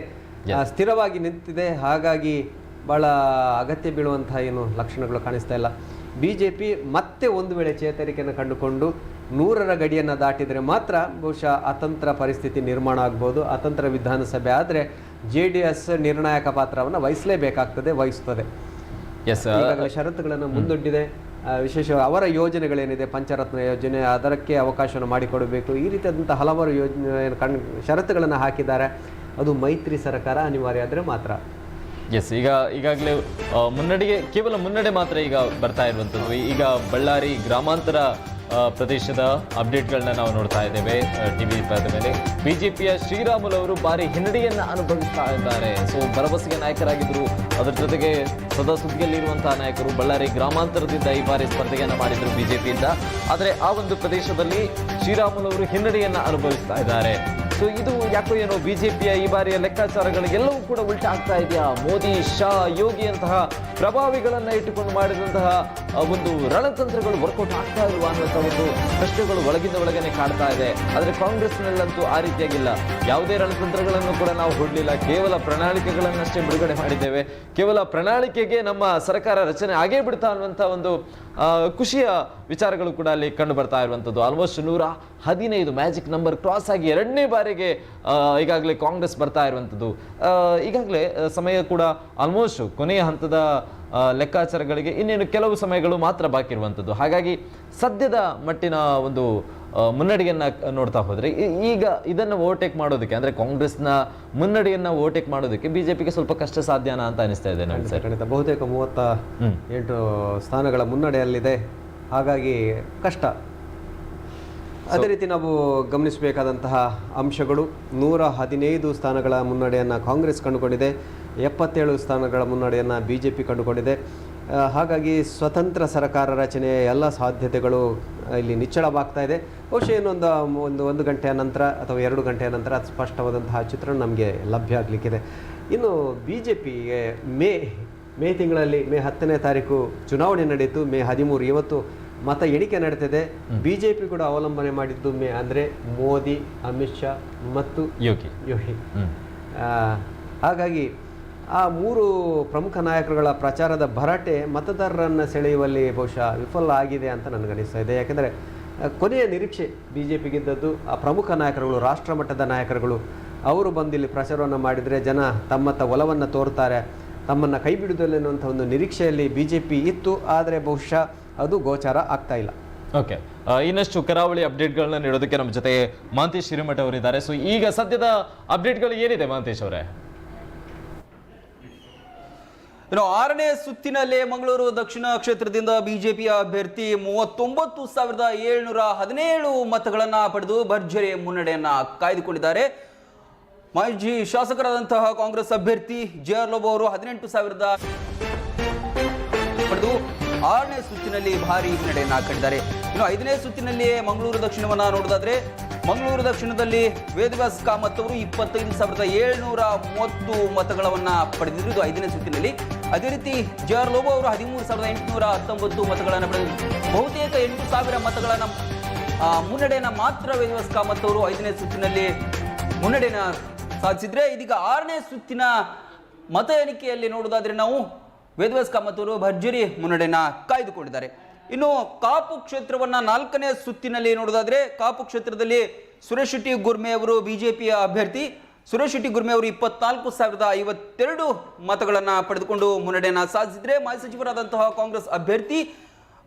ಸ್ಥಿರವಾಗಿ ನಿಂತಿದೆ. ಹಾಗಾಗಿ ಬಹಳ ಅಗತ್ಯ ಬೀಳುವಂತಹ ಏನು ಲಕ್ಷಣಗಳು ಕಾಣಿಸ್ತಾ ಇಲ್ಲ. ಬಿಜೆಪಿ ಮತ್ತೆ ಒಂದು ವೇಳೆ ಚೇತರಿಕೆಯನ್ನು ಕಂಡುಕೊಂಡು 100ರ ಗಡಿಯನ್ನು ದಾಟಿದರೆ ಮಾತ್ರ ಬಹುಶಃ ಅತಂತ್ರ ಪರಿಸ್ಥಿತಿ ನಿರ್ಮಾಣ ಆಗ್ಬೋದು. ಅತಂತ್ರ ವಿಧಾನಸಭೆ ಆದರೆ JDS ನಿರ್ಣಾಯಕ ಪಾತ್ರವನ್ನು ವಹಿಸ್ತದೆ. ಈಗಾಗಲೇ ಷರತ್ತುಗಳನ್ನು ಮುಂದೊಡ್ಡಿದೆ. ವಿಶೇಷವಾಗಿ ಅವರ ಯೋಜನೆಗಳೇನಿದೆ, ಪಂಚರತ್ನ ಯೋಜನೆ, ಅದಕ್ಕೆ ಅವಕಾಶವನ್ನು ಮಾಡಿಕೊಡಬೇಕು, ಈ ರೀತಿಯಾದಂಥ ಹಲವಾರು ಷರತ್ತುಗಳನ್ನು ಹಾಕಿದ್ದಾರೆ. ಅದು ಮೈತ್ರಿ ಸರ್ಕಾರ ಅನಿವಾರ್ಯ ಆದರೆ ಮಾತ್ರ. ಎಸ್, ಈಗಾಗಲೇ ಕೇವಲ ಮುನ್ನಡೆ ಮಾತ್ರ ಈಗ ಬರ್ತಾ ಇರುವಂಥದ್ದು. ಈಗ ಬಳ್ಳಾರಿ ಗ್ರಾಮಾಂತರ ಪ್ರದೇಶದ ಅಪ್ಡೇಟ್ಗಳನ್ನ ನಾವು ನೋಡ್ತಾ ಇದ್ದೇವೆ ಟಿವಿ ಪರದ ಮೇಲೆ. ಬಿಜೆಪಿಯ ಶ್ರೀರಾಮುಲು ಅವರು ಭಾರಿ ಹಿನ್ನಡೆಯನ್ನ ಅನುಭವಿಸ್ತಾ ಇದ್ದಾರೆ. ಸೊ ಭರವಸೆಗೆ ನಾಯಕರಾಗಿದ್ದರು, ಅದರ ಜೊತೆಗೆ ಸದಾ ಸುದ್ದಿಯಲ್ಲಿರುವಂತಹ ನಾಯಕರು. ಬಳ್ಳಾರಿ ಗ್ರಾಮಾಂತರದಿಂದ ಈ ಬಾರಿ ಸ್ಪರ್ಧೆಯನ್ನ ಮಾಡಿದ್ರು ಬಿಜೆಪಿಯಿಂದ. ಆದರೆ ಆ ಒಂದು ಪ್ರದೇಶದಲ್ಲಿ ಶ್ರೀರಾಮುಲು ಅವರು ಹಿನ್ನಡೆಯನ್ನ ಅನುಭವಿಸ್ತಾ ಇದ್ದಾರೆ. ಸೊ ಇದು ಯಾಕೋ ಏನೋ ಬಿಜೆಪಿಯ ಈ ಬಾರಿಯ ಲೆಕ್ಕಾಚಾರಗಳಿಗೆಲ್ಲವೂ ಕೂಡ ಉಲ್ಟಾ ಆಗ್ತಾ ಇದೆಯಾ? ಮೋದಿ, ಶಾ, ಯೋಗಿ ಅಂತಹ ಪ್ರಭಾವಿಗಳನ್ನ ಇಟ್ಟುಕೊಂಡು ಮಾಡಿದಂತಹ ಒಂದು ರಣತಂತ್ರಗಳು ವರ್ಕೌಟ್ ಆಗ್ತಾ ಇಲ್ವಾ ಅನ್ನುವಂಥ ಒಂದು ಪ್ರಶ್ನೆಗಳು ಒಳಗಿಂದ ಒಳಗನೆ ಕಾಡ್ತಾ ಇದೆ. ಆದರೆ ಕಾಂಗ್ರೆಸ್ನಲ್ಲಂತೂ ಆ ರೀತಿಯಾಗಿಲ್ಲ. ಯಾವುದೇ ರಣತಂತ್ರಗಳನ್ನು ಕೂಡ ನಾವು ಹೊಡಲಿಲ್ಲ, ಕೇವಲ ಪ್ರಣಾಳಿಕೆಗಳನ್ನಷ್ಟೇ ಬಿಡುಗಡೆ ಮಾಡಿದ್ದೇವೆ. ಕೇವಲ ಪ್ರಣಾಳಿಕೆಗೆ ನಮ್ಮ ಸರ್ಕಾರ ರಚನೆ ಆಗೇ ಬಿಡ್ತಾ ಅನ್ನುವಂಥ ಒಂದು ಖುಷಿಯ ವಿಚಾರಗಳು ಕೂಡ ಅಲ್ಲಿ ಕಂಡು ಬರ್ತಾ ಇರುವಂಥದ್ದು. ಆಲ್ಮೋಸ್ಟ್ 115 ಮ್ಯಾಜಿಕ್ ನಂಬರ್ ಕ್ರಾಸ್ ಆಗಿ 2ನೇ ಬಾರಿಗೆ ಈಗಾಗಲೇ ಕಾಂಗ್ರೆಸ್ ಬರ್ತಾ ಇರುವಂಥದ್ದು. ಈಗಾಗಲೇ ಸಮಯ ಕೂಡ ಆಲ್ಮೋಸ್ಟ್ ಕೊನೆಯ ಹಂತದ ಲೆಕ್ಕಾಚಾರಗಳಿಗೆ ಇನ್ನೇನು ಕೆಲವು ಸಮಯಗಳು ಮಾತ್ರ ಬಾಕಿ ಇರುವಂಥದ್ದು. ಹಾಗಾಗಿ ಸದ್ಯದ ಮಟ್ಟಿನ ಒಂದು ಮುನ್ನಡೆಯನ್ನು ನೋಡ್ತಾ ಹೋದರೆ ಈಗ ಇದನ್ನು ಓವರ್ಟೇಕ್ ಮಾಡೋದಕ್ಕೆ, ಅಂದರೆ ಕಾಂಗ್ರೆಸ್ನ ಮುನ್ನಡೆಯನ್ನು ಓವರ್ಟೇಕ್ ಮಾಡೋದಕ್ಕೆ ಬಿಜೆಪಿಗೆ ಸ್ವಲ್ಪ ಕಷ್ಟ ಸಾಧ್ಯನಾ ಅಂತ ಅನಿಸ್ತಾ ಇದೆ ನನಗೆ ಸರ್. ಖಂಡಿತ ಬಹುತೇಕ 38 ಸ್ಥಾನಗಳ ಮುನ್ನಡೆಯಲ್ಲಿದೆ, ಹಾಗಾಗಿ ಕಷ್ಟ. ಅದೇ ರೀತಿ ನಾವು ಗಮನಿಸಬೇಕಾದಂತಹ ಅಂಶಗಳು, 115 ಸ್ಥಾನಗಳ ಮುನ್ನಡೆಯನ್ನು ಕಾಂಗ್ರೆಸ್ ಕಂಡುಕೊಂಡಿದೆ, 77 ಸ್ಥಾನಗಳ ಮುನ್ನಡೆಯನ್ನು ಬಿಜೆಪಿ ಕಂಡುಕೊಂಡಿದೆ. ಹಾಗಾಗಿ ಸ್ವತಂತ್ರ ಸರ್ಕಾರ ರಚನೆಯ ಎಲ್ಲ ಸಾಧ್ಯತೆಗಳು ಇಲ್ಲಿ ನಿಚ್ಚಳವಾಗ್ತಾ ಇದೆ. ಬಹುಶಃ ಒಂದು ಗಂಟೆಯ ನಂತರ ಅಥವಾ 2 ಗಂಟೆಯ ನಂತರ ಸ್ಪಷ್ಟವಾದಂತಹ ಚಿತ್ರಣ ನಮಗೆ ಲಭ್ಯ ಆಗಲಿಕ್ಕಿದೆ. ಇನ್ನು ಬಿಜೆಪಿಗೆ ಮೇ ತಿಂಗಳಲ್ಲಿ ಮೇ 10ನೇ ತಾರೀಕು ಚುನಾವಣೆ ನಡೆಯಿತು. ಮೇ 13 ಇವತ್ತು ಮತ ಎಣಿಕೆ ನಡೀತಿದೆ. ಬಿಜೆಪಿ ಕೂಡ ಅವಲಂಬನೆ ಮಾಡಿದ್ದು ಅಂದರೆ ಮೋದಿ, ಅಮಿತ್ ಶಾ ಮತ್ತು ಯೋಗಿ. ಹಾಗಾಗಿ ಆ 3 ಪ್ರಮುಖ ನಾಯಕರುಗಳ ಪ್ರಚಾರದ ಭರಾಟೆ ಮತದಾರರನ್ನು ಸೆಳೆಯುವಲ್ಲಿ ಬಹುಶಃ ವಿಫಲ ಆಗಿದೆ ಅಂತ ನನಗನಿಸ್ತಾ ಇದೆ. ಯಾಕೆಂದರೆ ಕೊನೆಯ ನಿರೀಕ್ಷೆ ಬಿಜೆಪಿಗಿದ್ದದ್ದು ಆ ಪ್ರಮುಖ ನಾಯಕರುಗಳು, ರಾಷ್ಟ್ರಮಟ್ಟದ ನಾಯಕರುಗಳು, ಅವರು ಬಂದಿಲ್ಲಿ ಪ್ರಚಾರವನ್ನು ಮಾಡಿದರೆ ಜನ ತಮ್ಮತ್ತ ಒಲವನ್ನು ತೋರ್ತಾರೆ, ತಮ್ಮನ್ನು ಕೈ ಬಿಡುವುದಿಲ್ಲ ಅನ್ನುವಂಥ ಒಂದು ನಿರೀಕ್ಷೆಯಲ್ಲಿ ಬಿಜೆಪಿ ಇತ್ತು. ಆದರೆ ಬಹುಶಃ ಅದು ಗೋಚಾರ ಆಗ್ತಾ ಇಲ್ಲ. ಓಕೆ, ಇನ್ನಷ್ಟು ಕರಾವಳಿ ಅಪ್ಡೇಟ್ಗಳನ್ನ ನೀಡೋದಕ್ಕೆ ನಮ್ಮ ಜೊತೆ ಮಹಾಂತೇಶ್ ಹಿರೇಮಠ ಅವರಿದ್ದಾರೆ. ಸೊ ಈಗ ಸದ್ಯದ ಅಪ್ಡೇಟ್ಗಳು ಏನಿದೆ ಮಹಾಂತೇಶ್ ಅವರೇ? ಇನ್ನು 6ನೇ ಸುತ್ತಿನಲ್ಲಿ ಮಂಗಳೂರು ದಕ್ಷಿಣ ಕ್ಷೇತ್ರದಿಂದ ಬಿಜೆಪಿಯ ಅಭ್ಯರ್ಥಿ 39,717 ಮತಗಳನ್ನ ಪಡೆದು ಭರ್ಜರಿ ಮುನ್ನಡೆಯನ್ನ ಕಾಯ್ದುಕೊಂಡಿದ್ದಾರೆ. ಮಾಜಿ ಶಾಸಕರಾದಂತಹ ಕಾಂಗ್ರೆಸ್ ಅಭ್ಯರ್ಥಿ JR ಲೋಬೋ ಅವರು 18,000 ಪಡೆದು 6ನೇ ಸುತ್ತಿನಲ್ಲಿ ಭಾರಿ ಮುನ್ನಡೆಯನ್ನ ಕಂಡಿದ್ದಾರೆ. ಇನ್ನು 5ನೇ ಸುತ್ತಿನಲ್ಲಿ ಮಂಗಳೂರು ದಕ್ಷಿಣವನ್ನ ನೋಡೋದಾದ್ರೆ, ಮಂಗಳೂರು ದಕ್ಷಿಣದಲ್ಲಿ ವೇದವ್ಯಾಸ್ ಕಾಮತ್ ಅವರು 25,730 ಮತಗಳನ್ನ ಪಡೆದಿದ್ರು. ಇದು 5ನೇ ಸುತ್ತಿನಲ್ಲಿ. ಅದೇ ರೀತಿ JR ಲೋಬೋ ಅವರು 13,819 ಮತಗಳನ್ನು ಪಡೆದಿದ್ರು. ಬಹುತೇಕ 8,000 ಮತಗಳನ್ನ ಮುನ್ನಡೆಯನ್ನ ಮಾತ್ರ ವೇದವ್ಯಾಸ್ ಕಾಮತ್ ಅವರು 5ನೇ ಸುತ್ತಿನಲ್ಲಿ ಮುನ್ನಡೆಯನ್ನ ಸಾಧಿಸಿದ್ರೆ, ಇದೀಗ 6ನೇ ಸುತ್ತಿನ ಮತ ಎಣಿಕೆಯಲ್ಲಿ ನೋಡೋದಾದ್ರೆ ನಾವು ವೇದವ್ಯಾಸ್ ಕಾಮತ್ ಅವರು ಭರ್ಜರಿ ಮುನ್ನಡೆಯನ್ನ ಕಾಯ್ದುಕೊಂಡಿದ್ದಾರೆ. ಇನ್ನು ಕಾಪು ಕ್ಷೇತ್ರವನ್ನ 4ನೇ ಸುತ್ತಿನಲ್ಲಿ ನೋಡೋದಾದ್ರೆ, ಕಾಪು ಕ್ಷೇತ್ರದಲ್ಲಿ ಸುರೇಶ್ ಶೆಟ್ಟಿ ಗುರ್ಮೆ ಅವರು ಬಿಜೆಪಿಯ ಅಭ್ಯರ್ಥಿ. ಸುರೇಶ್ ಶೆಟ್ಟಿ ಗುರ್ಮೆ ಅವರು 24,052 ಮತಗಳನ್ನ ಪಡೆದುಕೊಂಡು ಮುನ್ನಡೆಯನ್ನ ಸಾಧಿಸಿದ್ರೆ, ಮಾಜಿ ಸಚಿವರಾದಂತಹ ಕಾಂಗ್ರೆಸ್ ಅಭ್ಯರ್ಥಿ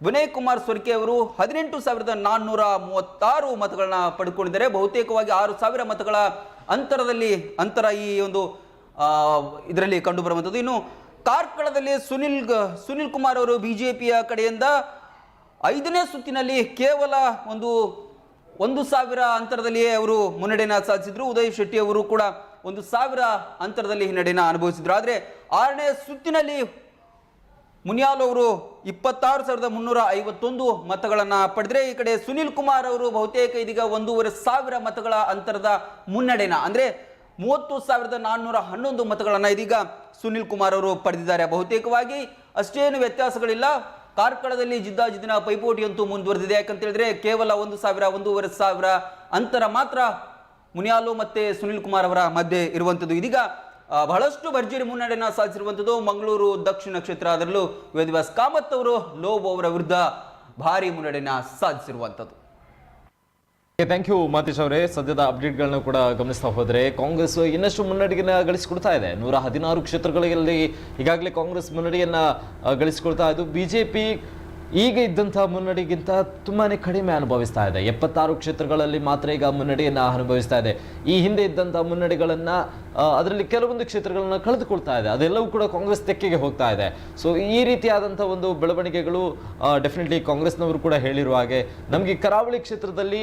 ವಿನಯ್ ಕುಮಾರ್ ಸೊರ್ಕೆ ಅವರು 18,436 ಮತಗಳನ್ನ ಪಡೆದುಕೊಂಡಿದ್ದಾರೆ. ಬಹುತೇಕವಾಗಿ 6,000 ಮತಗಳ ಅಂತರ ಈ ಒಂದು ಇದರಲ್ಲಿ ಕಂಡು ಬರುವಂಥದ್ದು. ಇನ್ನು ಕಾರ್ಕಳದಲ್ಲಿ ಸುನಿಲ್ ಕುಮಾರ್ ಅವರು ಬಿಜೆಪಿಯ ಕಡೆಯಿಂದ 5ನೇ ಸುತ್ತಿನಲ್ಲಿ ಕೇವಲ 1,000 ಅಂತರದಲ್ಲಿಯೇ ಅವರು ಮುನ್ನಡೆಯನ್ನ ಸಾಧಿಸಿದ್ರು. ಉದಯ್ ಶೆಟ್ಟಿ ಅವರು ಕೂಡ 1,000 ಅಂತರದಲ್ಲಿ ಹಿನ್ನಡೆಯನ್ನ ಅನುಭವಿಸಿದ್ರು. ಆದರೆ 6ನೇ ಸುತ್ತಿನಲ್ಲಿ ಮುನಿಯಾಲ್ ಅವರು 26,351 ಮತಗಳನ್ನ ಪಡೆದ್ರೆ, ಈ ಕಡೆ ಸುನಿಲ್ ಕುಮಾರ್ ಅವರು ಬಹುತೇಕ ಇದೀಗ 1,500 ಮತಗಳ ಅಂತರದ ಮುನ್ನಡೆನ ಅಂದ್ರೆ 30,411 ಮತಗಳನ್ನ ಇದೀಗ ಸುನಿಲ್ ಕುಮಾರ್ ಅವರು ಪಡೆದಿದ್ದಾರೆ. ಬಹುತೇಕವಾಗಿ ಅಷ್ಟೇನು ವ್ಯತ್ಯಾಸಗಳಿಲ್ಲ. ಕಾರ್ಕಳದಲ್ಲಿ ಜಿದ್ದಾಜಿದ್ದಿನ ಪೈಪೋಟಿಯಂತೂ ಮುಂದುವರೆದಿದೆ. ಯಾಕಂತ ಹೇಳಿದ್ರೆ ಕೇವಲ 1,000-1,500 ಅಂತರ ಮಾತ್ರ ಮುನಿಯಾಲು ಮತ್ತೆ ಸುನಿಲ್ ಕುಮಾರ್ ಅವರ ಮಧ್ಯೆ ಇರುವಂಥದ್ದು. ಇದೀಗ ಬಹಳಷ್ಟು ಭರ್ಜರಿ ಮುನ್ನಡೆಯನ್ನ ಸಾಧಿಸಿರುವಂಥದ್ದು ಮಂಗಳೂರು ದಕ್ಷಿಣ ಕ್ಷೇತ್ರ. ಅದರಲ್ಲೂ ವೇದವ್ಯಾಸ್ ಕಾಮತ್ ಅವರು ಲೋಬೋ ಅವರ ವಿರುದ್ಧ ಭಾರಿ ಮುನ್ನಡೆಯನ್ನ ಸಾಧಿಸಿರುವಂಥದ್ದು. ಥ್ಯಾಂಕ್ ಯು ಮಹಂತೇಶ್ ಅವರೇ. ಸದ್ಯದ ಅಪ್ಡೇಟ್ಗಳನ್ನ ಕೂಡ ಗಮನಿಸ್ತಾ ಹೋದರೆ ಕಾಂಗ್ರೆಸ್ ಇನ್ನಷ್ಟು ಮುನ್ನಡೆಯನ್ನ ಗಳಿಸಿಕೊಡ್ತಾ ಇದೆ. 116 ಕ್ಷೇತ್ರಗಳಲ್ಲಿ ಈಗಾಗಲೇ ಕಾಂಗ್ರೆಸ್ ಮುನ್ನಡೆಯನ್ನ ಗಳಿಸಿಕೊಳ್ತಾ ಇದ್ದು, ಬಿಜೆಪಿ ಈಗ ಇದ್ದಂತಹ ಮುನ್ನಡೆಗಿಂತ ತುಂಬಾನೇ ಕಡಿಮೆ ಅನುಭವಿಸ್ತಾ ಇದೆ. 76 ಕ್ಷೇತ್ರಗಳಲ್ಲಿ ಮಾತ್ರ ಈಗ ಮುನ್ನಡೆಯನ್ನ ಅನುಭವಿಸ್ತಾ ಇದೆ. ಈ ಹಿಂದೆ ಇದ್ದಂತಹ ಮುನ್ನಡೆಗಳನ್ನ ಅದರಲ್ಲಿ ಕೆಲವೊಂದು ಕ್ಷೇತ್ರಗಳನ್ನ ಕಳೆದುಕೊಳ್ತಾ ಇದೆ. ಅದೆಲ್ಲವೂ ಕೂಡ ಕಾಂಗ್ರೆಸ್ ತೆಕ್ಕೆಗೆ ಹೋಗ್ತಾ ಇದೆ. ಸೊ ಈ ರೀತಿಯಾದಂತಹ ಒಂದು ಬೆಳವಣಿಗೆಗಳು ಡೆಫಿನೆಟ್ಲಿ ಕಾಂಗ್ರೆಸ್ನವರು ಕೂಡ ಹೇಳಿರುವ ಹಾಗೆ ನಮಗೆ ಕರಾವಳಿ ಕ್ಷೇತ್ರದಲ್ಲಿ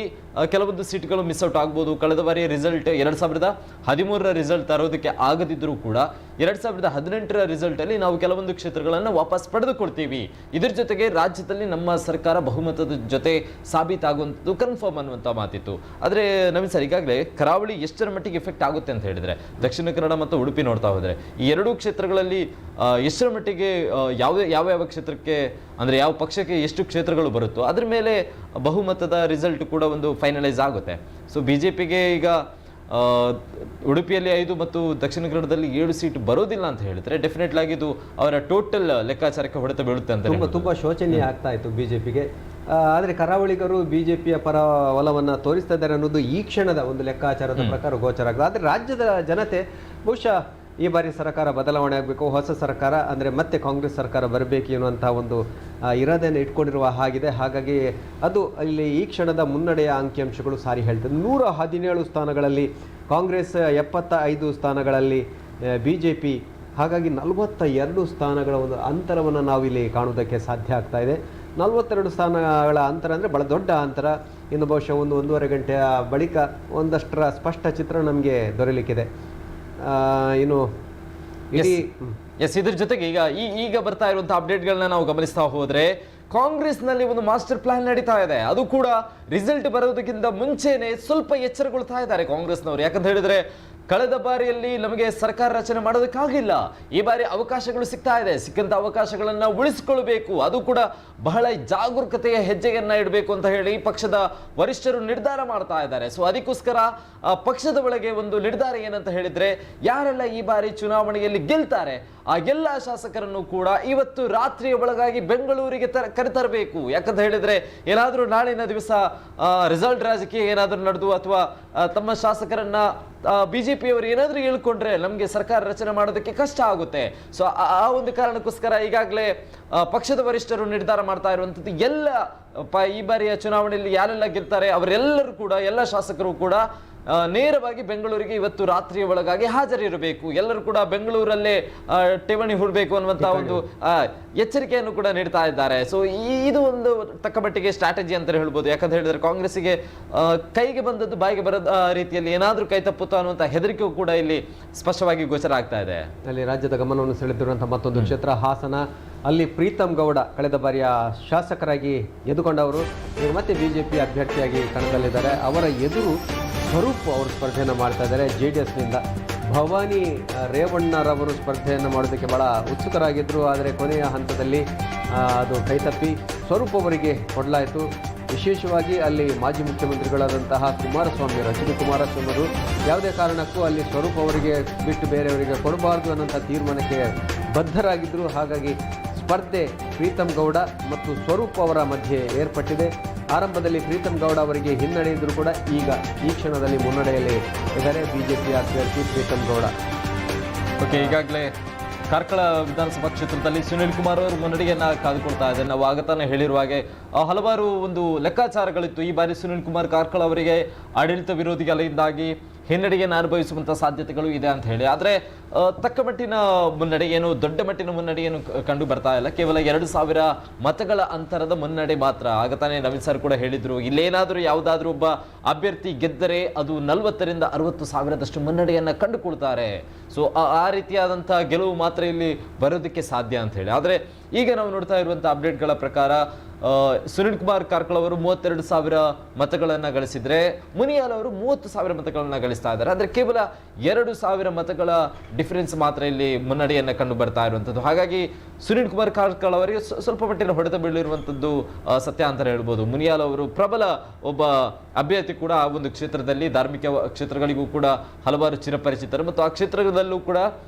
ಕೆಲವೊಂದು ಸೀಟ್ಗಳು ಮಿಸ್ ಔಟ್ ಆಗ್ಬೋದು. ಕಳೆದ ಬಾರಿ ರಿಸಲ್ಟ್ 2013 ರಿಸಲ್ಟ್ ತರೋದಕ್ಕೆ ಆಗದಿದ್ರೂ ಕೂಡ 2018 ರಿಸಲ್ಟ್ ಅಲ್ಲಿ ನಾವು ಕೆಲವೊಂದು ಕ್ಷೇತ್ರಗಳನ್ನು ವಾಪಸ್ ಪಡೆದುಕೊಳ್ತೀವಿ. ಇದ್ರ ಜೊತೆಗೆ ರಾಜ್ಯದಲ್ಲಿ ನಮ್ಮ ಸರ್ಕಾರ ಬಹುಮತದ ಜೊತೆ ಸಾಬೀತಾಗುವಂಥದ್ದು ಕನ್ಫರ್ಮ್ ಅನ್ನುವಂಥ ಮಾತಿತ್ತು. ಆದರೆ ನವೀನ್ ಸರ್, ಈಗಾಗಲೇ ಕರಾವಳಿ ಎಷ್ಟರ ಮಟ್ಟಿಗೆ ಎಫೆಕ್ಟ್ ಆಗುತ್ತೆ ಅಂತ ಹೇಳಿದ್ರೆ ದಕ್ಷಿಣ ಕನ್ನಡ ಮತ್ತು ಉಡುಪಿ ನೋಡ್ತಾ ಹೋದ್ರೆ ಈ ಎರಡೂ ಕ್ಷೇತ್ರಗಳಲ್ಲಿ ಎಷ್ಟರ ಮಟ್ಟಿಗೆ ಯಾವ ಕ್ಷೇತ್ರಕ್ಕೆ ಅಂದ್ರೆ ಯಾವ ಪಕ್ಷಕ್ಕೆ ಎಷ್ಟು ಕ್ಷೇತ್ರಗಳು ಬರುತ್ತೋ ಅದ್ರ ಮೇಲೆ ಬಹುಮತದ ರಿಸಲ್ಟ್ ಕೂಡ ಒಂದು ಫೈನಲೈಸ್ ಆಗುತ್ತೆ. ಸೊ ಬಿಜೆಪಿಗೆ ಈಗ ಉಡುಪಿಯಲ್ಲಿ 5 ಮತ್ತು ದಕ್ಷಿಣ ಕನ್ನಡದಲ್ಲಿ 7 ಸೀಟ್ ಬರೋದಿಲ್ಲ ಅಂತ ಹೇಳಿದ್ರೆ ಡೆಫಿನೆಟ್ಲಿ ಆಗಿ ಇದು ಅವರ ಟೋಟಲ್ ಲೆಕ್ಕಾಚಾರಕ್ಕೆ ಹೊಡೆತ ಬೀಳುತ್ತೆ ಅಂತ ತುಂಬಾ ಶೋಚನೀಯ ಆಗ್ತಾ ಇತ್ತು ಬಿಜೆಪಿಗೆ. ಆದರೆ ಕರಾವಳಿಗರು ಬಿಜೆಪಿಯ ಪರ ಒಲವನ್ನು ತೋರಿಸ್ತಾ ಇದ್ದಾರೆ ಅನ್ನೋದು ಈ ಕ್ಷಣದ ಒಂದು ಲೆಕ್ಕಾಚಾರದ ಪ್ರಕಾರ ಗೋಚರ ಆಗ್ತದೆ. ಆದರೆ ರಾಜ್ಯದ ಜನತೆ ಬಹುಶಃ ಈ ಬಾರಿ ಸರ್ಕಾರ ಬದಲಾವಣೆ ಆಗಬೇಕು, ಹೊಸ ಸರ್ಕಾರ ಅಂದರೆ ಮತ್ತೆ ಕಾಂಗ್ರೆಸ್ ಸರ್ಕಾರ ಬರಬೇಕು ಎನ್ನುವಂಥ ಒಂದು ಇರಾದೆಯನ್ನು ಇಟ್ಕೊಂಡಿರುವ ಹಾಗಿದೆ. ಹಾಗಾಗಿ ಅದು ಇಲ್ಲಿ ಈ ಕ್ಷಣದ ಮುನ್ನಡೆಯ ಅಂಕಿಅಂಶಗಳು ಸಾರಿ ಹೇಳ್ತದೆ. 117 ಸ್ಥಾನಗಳಲ್ಲಿ ಕಾಂಗ್ರೆಸ್, 75 ಸ್ಥಾನಗಳಲ್ಲಿ ಬಿಜೆಪಿ, ಹಾಗಾಗಿ 42 ಸ್ಥಾನಗಳ ಒಂದು ಅಂತರವನ್ನು ನಾವಿಲ್ಲಿ ಕಾಣುವುದಕ್ಕೆ ಸಾಧ್ಯ ಆಗ್ತಾ ಇದೆ. 42 ಸ್ಥಾನಗಳ ಅಂತರ ಅಂದರೆ ಬಹಳ ದೊಡ್ಡ ಅಂತರ. ಇನ್ನು ಬಹುಶಃ ಒಂದೂವರೆ ಗಂಟೆಯ ಬಳಿಕ ಒಂದಷ್ಟರ ಸ್ಪಷ್ಟ ಚಿತ್ರ ನಮಗೆ ದೊರೆಯಲಿಕ್ಕಿದೆ. ಇನ್ನು ಇದ್ರ ಜೊತೆಗೆ ಈಗ ಬರ್ತಾ ಇರುವಂತಹ ಅಪ್ಡೇಟ್ಗಳನ್ನ ನಾವು ಗಮನಿಸ್ತಾ ಹೋದ್ರೆ ಕಾಂಗ್ರೆಸ್ನಲ್ಲಿ ಒಂದು ಮಾಸ್ಟರ್ ಪ್ಲಾನ್ ನಡೀತಾ ಇದೆ. ಅದು ಕೂಡ ರಿಸಲ್ಟ್ ಬರೋದಕ್ಕಿಂತ ಮುಂಚೆನೆ ಸ್ವಲ್ಪ ಎಚ್ಚರಗೊಳ್ತಾ ಇದ್ದಾರೆ ಕಾಂಗ್ರೆಸ್ನವರು. ಯಾಕಂತ ಹೇಳಿದ್ರೆ ಕಳೆದ ಬಾರಿಯಲ್ಲಿ ನಮಗೆ ಸರ್ಕಾರ ರಚನೆ ಮಾಡೋದಕ್ಕಾಗಿಲ್ಲ. ಈ ಬಾರಿ ಅವಕಾಶಗಳು ಸಿಗ್ತಾ ಇದೆ. ಸಿಕ್ಕಂತ ಅವಕಾಶಗಳನ್ನ ಉಳಿಸಿಕೊಳ್ಬೇಕು, ಅದು ಕೂಡ ಬಹಳ ಜಾಗರೂಕತೆಯ ಹೆಜ್ಜೆಯನ್ನ ಇಡಬೇಕು ಅಂತ ಹೇಳಿ ಪಕ್ಷದ ವರಿಷ್ಠರು ನಿರ್ಧಾರ ಮಾಡ್ತಾ ಇದ್ದಾರೆ. ಸೊ ಅದಕ್ಕೋಸ್ಕರ ಪಕ್ಷದ ಒಳಗೆ ಒಂದು ನಿರ್ಧಾರ ಏನಂತ ಹೇಳಿದ್ರೆ, ಯಾರೆಲ್ಲ ಈ ಬಾರಿ ಚುನಾವಣೆಯಲ್ಲಿ ಗೆಲ್ತಾರೆ ಆ ಎಲ್ಲ ಶಾಸಕರನ್ನು ಕೂಡ ಇವತ್ತು ರಾತ್ರಿಯ ಒಳಗಾಗಿ ಬೆಂಗಳೂರಿಗೆ ಕರೆತರಬೇಕು. ಯಾಕಂತ ಹೇಳಿದ್ರೆ ಏನಾದ್ರೂ ನಾಳಿನ ದಿವಸ ರಿಸಲ್ಟ್ ರಾಜಕೀಯ ಏನಾದ್ರೂ ನಡೆದು ಅಥವಾ ತಮ್ಮ ಶಾಸಕರನ್ನ ಬಿಜೆಪಿಯವರು ಏನಾದ್ರೂ ಹೇಳ್ಕೊಂಡ್ರೆ ನಮಗೆ ಸರ್ಕಾರ ರಚನೆ ಮಾಡೋದಕ್ಕೆ ಕಷ್ಟ ಆಗುತ್ತೆ. ಸೊ ಆ ಒಂದು ಕಾರಣಕ್ಕೋಸ್ಕರ ಈಗಾಗಲೇ ಪಕ್ಷದ ವರಿಷ್ಠರು ನಿರ್ಧಾರ ಮಾಡ್ತಾ ಇರುವಂಥದ್ದು ಎಲ್ಲ ಈ ಬಾರಿಯ ಚುನಾವಣೆಯಲ್ಲಿ ಯಾರೆಲ್ಲ ಗೆಲ್ತಾರೆ ಅವರೆಲ್ಲರೂ ಕೂಡ, ಎಲ್ಲ ಶಾಸಕರು ಕೂಡ ನೇರವಾಗಿ ಬೆಂಗಳೂರಿಗೆ ಇವತ್ತು ರಾತ್ರಿಯ ಒಳಗಾಗಿ ಹಾಜರಿರಬೇಕು. ಎಲ್ಲರೂ ಕೂಡ ಬೆಂಗಳೂರಲ್ಲೇ ಠೇವಣಿ ಹೂಡಬೇಕು ಅನ್ನುವಂತಹ ಒಂದು ಎಚ್ಚರಿಕೆಯನ್ನು ಕೂಡ ನೀಡ್ತಾ ಇದ್ದಾರೆ. ಸೊ ಇದು ಒಂದು ತಕ್ಕ ಮಟ್ಟಿಗೆ ಸ್ಟ್ರಾಟಜಿ ಅಂತ ಹೇಳ್ಬೋದು. ಯಾಕಂತ ಹೇಳಿದ್ರೆ ಕಾಂಗ್ರೆಸ್ಸಿಗೆ ಕೈಗೆ ಬಂದದ್ದು ಬಾಯಿಗೆ ಬರದ ರೀತಿಯಲ್ಲಿ ಏನಾದ್ರೂ ಕೈ ತಪ್ಪುತ್ತಾ ಅನ್ನುವಂಥ ಹೆದರಿಕೆಯೂ ಕೂಡ ಇಲ್ಲಿ ಸ್ಪಷ್ಟವಾಗಿ ಗೋಚರ ಆಗ್ತಾ ಇದೆ. ಅಲ್ಲಿ ರಾಜ್ಯದ ಗಮನವನ್ನು ಸೆಳೆದಿರುವಂತಹ ಮತ್ತೊಂದು ಕ್ಷೇತ್ರ ಹಾಸನ. ಅಲ್ಲಿ ಪ್ರೀತಮ್ ಗೌಡ ಕಳೆದ ಬಾರಿಯ ಶಾಸಕರಾಗಿ ಎದುಕೊಂಡವರು ಈಗ ಮತ್ತೆ ಬಿಜೆಪಿ ಅಭ್ಯರ್ಥಿಯಾಗಿ ಕಣದಲ್ಲಿದ್ದಾರೆ. ಅವರ ಎದುರು ಸ್ವರೂಪ್ ಅವರು ಸ್ಪರ್ಧೆಯನ್ನು ಮಾಡ್ತಾ ಇದ್ದಾರೆ JDSನಿಂದ. ಭವಾನಿ ರೇವಣ್ಣರವರು ಸ್ಪರ್ಧೆಯನ್ನು ಮಾಡೋದಕ್ಕೆ ಭಾಳ ಉತ್ಸುಕರಾಗಿದ್ದರು. ಆದರೆ ಕೊನೆಯ ಹಂತದಲ್ಲಿ ಅದು ಕೈತಪ್ಪಿ ಸ್ವರೂಪ್ ಅವರಿಗೆ ಕೊಡಲಾಯಿತು. ವಿಶೇಷವಾಗಿ ಅಲ್ಲಿ ಮಾಜಿ ಮುಖ್ಯಮಂತ್ರಿಗಳಾದಂತಹ ಕುಮಾರಸ್ವಾಮಿ, ಎಚ್ ಡಿ ಕುಮಾರಸ್ವಾಮಿ ಅವರು ಯಾವುದೇ ಕಾರಣಕ್ಕೂ ಅಲ್ಲಿ ಸ್ವರೂಪ್ ಅವರಿಗೆ ಬಿಟ್ಟು ಬೇರೆಯವರಿಗೆ ಕೊಡಬಾರ್ದು ಅನ್ನೋಂಥ ತೀರ್ಮಾನಕ್ಕೆ ಬದ್ಧರಾಗಿದ್ದರು. ಹಾಗಾಗಿ ಸ್ಪರ್ಧೆ ಪ್ರೀತಮ್ ಗೌಡ ಮತ್ತು ಸ್ವರೂಪ್ ಅವರ ಮಧ್ಯೆ ಏರ್ಪಟ್ಟಿದೆ. ಆರಂಭದಲ್ಲಿ ಪ್ರೀತಮ್ ಗೌಡ ಅವರಿಗೆ ಹಿನ್ನಡೆ ಇದ್ದರೂ ಕೂಡ ಈಗ ಈ ಕ್ಷಣದಲ್ಲಿ ಮುನ್ನಡೆಯಲ್ಲಿ ಇದ್ದಾರೆ ಬಿಜೆಪಿ ಅಭ್ಯರ್ಥಿ ಪ್ರೀತಮ್ ಗೌಡ. ಓಕೆ, ಈಗಾಗಲೇ ಕಾರ್ಕಳ ವಿಧಾನಸಭಾ ಕ್ಷೇತ್ರದಲ್ಲಿ ಸುನೀಲ್ ಕುಮಾರ್ ಅವರು ಮುನ್ನಡೆಯನ್ನ ಕಾದುಕೊಳ್ತಾ ಇದ್ದಾರೆ. ನಾವು ಆಗತಾನೆ ಹೇಳಿರುವ ಹಾಗೆ ಹಲವಾರು ಒಂದು ಲೆಕ್ಕಾಚಾರಗಳಿತ್ತು. ಈ ಬಾರಿ ಸುನೀಲ್ ಕುಮಾರ್ ಕಾರ್ಕಳ ಅವರಿಗೆ ಆಡಳಿತ ವಿರೋಧಿಗಳಿಂದಾಗಿ ಹಿನ್ನಡೆಯನ್ನು ಅನುಭವಿಸುವಂಥ ಸಾಧ್ಯತೆಗಳು ಇದೆ ಅಂತ ಹೇಳಿ. ಆದರೆ ತಕ್ಕ ಮಟ್ಟಿನ ಮುನ್ನಡೆ, ಏನು ದೊಡ್ಡ ಮಟ್ಟಿನ ಮುನ್ನಡೆ ಏನು ಕಂಡು ಬರ್ತಾ ಇಲ್ಲ. ಕೇವಲ 2,000 ಮತಗಳ ಅಂತರದ ಮುನ್ನಡೆ ಮಾತ್ರ. ಆಗ ತಾನೇ ನವೀನ್ ಸರ್ ಕೂಡ ಹೇಳಿದ್ರು, ಇಲ್ಲೇನಾದರೂ ಯಾವುದಾದ್ರೂ ಒಬ್ಬ ಅಭ್ಯರ್ಥಿ ಗೆದ್ದರೆ ಅದು 40,000ರಿಂದ 60,000ದಷ್ಟು ಮುನ್ನಡೆಯನ್ನು ಕಂಡುಕೊಳ್ತಾರೆ. ಸೊ ಆ ರೀತಿಯಾದಂಥ ಗೆಲುವು ಮಾತ್ರ ಇಲ್ಲಿ ಬರೋದಕ್ಕೆ ಸಾಧ್ಯ ಅಂತ ಹೇಳಿ. ಆದರೆ ಈಗ ನಾವು ನೋಡ್ತಾ ಇರುವಂಥ ಅಪ್ಡೇಟ್ಗಳ ಪ್ರಕಾರ ಸುನೀಲ್ ಕುಮಾರ್ ಕಾರ್ಕಳ ಅವರು 32,000 ಮತಗಳನ್ನು ಗಳಿಸಿದ್ರೆ ಮುನಿಯಾಲ್ ಅವರು 30,000 ಮತಗಳನ್ನು ಗಳಿಸ್ತಾ ಇದ್ದಾರೆ. ಅಂದರೆ ಕೇವಲ 2,000 ಮತಗಳ ಡಿಫರೆನ್ಸ್ ಮಾತ್ರ ಇಲ್ಲಿ ಮುನ್ನಡೆಯನ್ನು ಕಂಡು ಬರ್ತಾ ಇರುವಂಥದ್ದು. ಹಾಗಾಗಿ ಸುನೀಲ್ ಕುಮಾರ್ ಕಾರ್ಕಳ ಅವರಿಗೆ ಸ್ವಲ್ಪ ಮಟ್ಟಿನ ಹೊಡೆತ ಬೀಳಿರುವಂಥದ್ದು ಸತ್ಯ ಅಂತ ಹೇಳ್ಬೋದು. ಮುನಿಯಾಲ್ ಅವರು ಪ್ರಬಲ ಒಬ್ಬ ಅಭ್ಯರ್ಥಿ ಕೂಡ. ಆ ಒಂದು ಕ್ಷೇತ್ರದಲ್ಲಿ ಧಾರ್ಮಿಕ ಕ್ಷೇತ್ರಗಳಿಗೂ ಕೂಡ ಹಲವಾರು ಚಿರಪರಿಚಿತರು ಮತ್ತು ಆ ಕ್ಷೇತ್ರದಲ್ಲೂ ಕೂಡ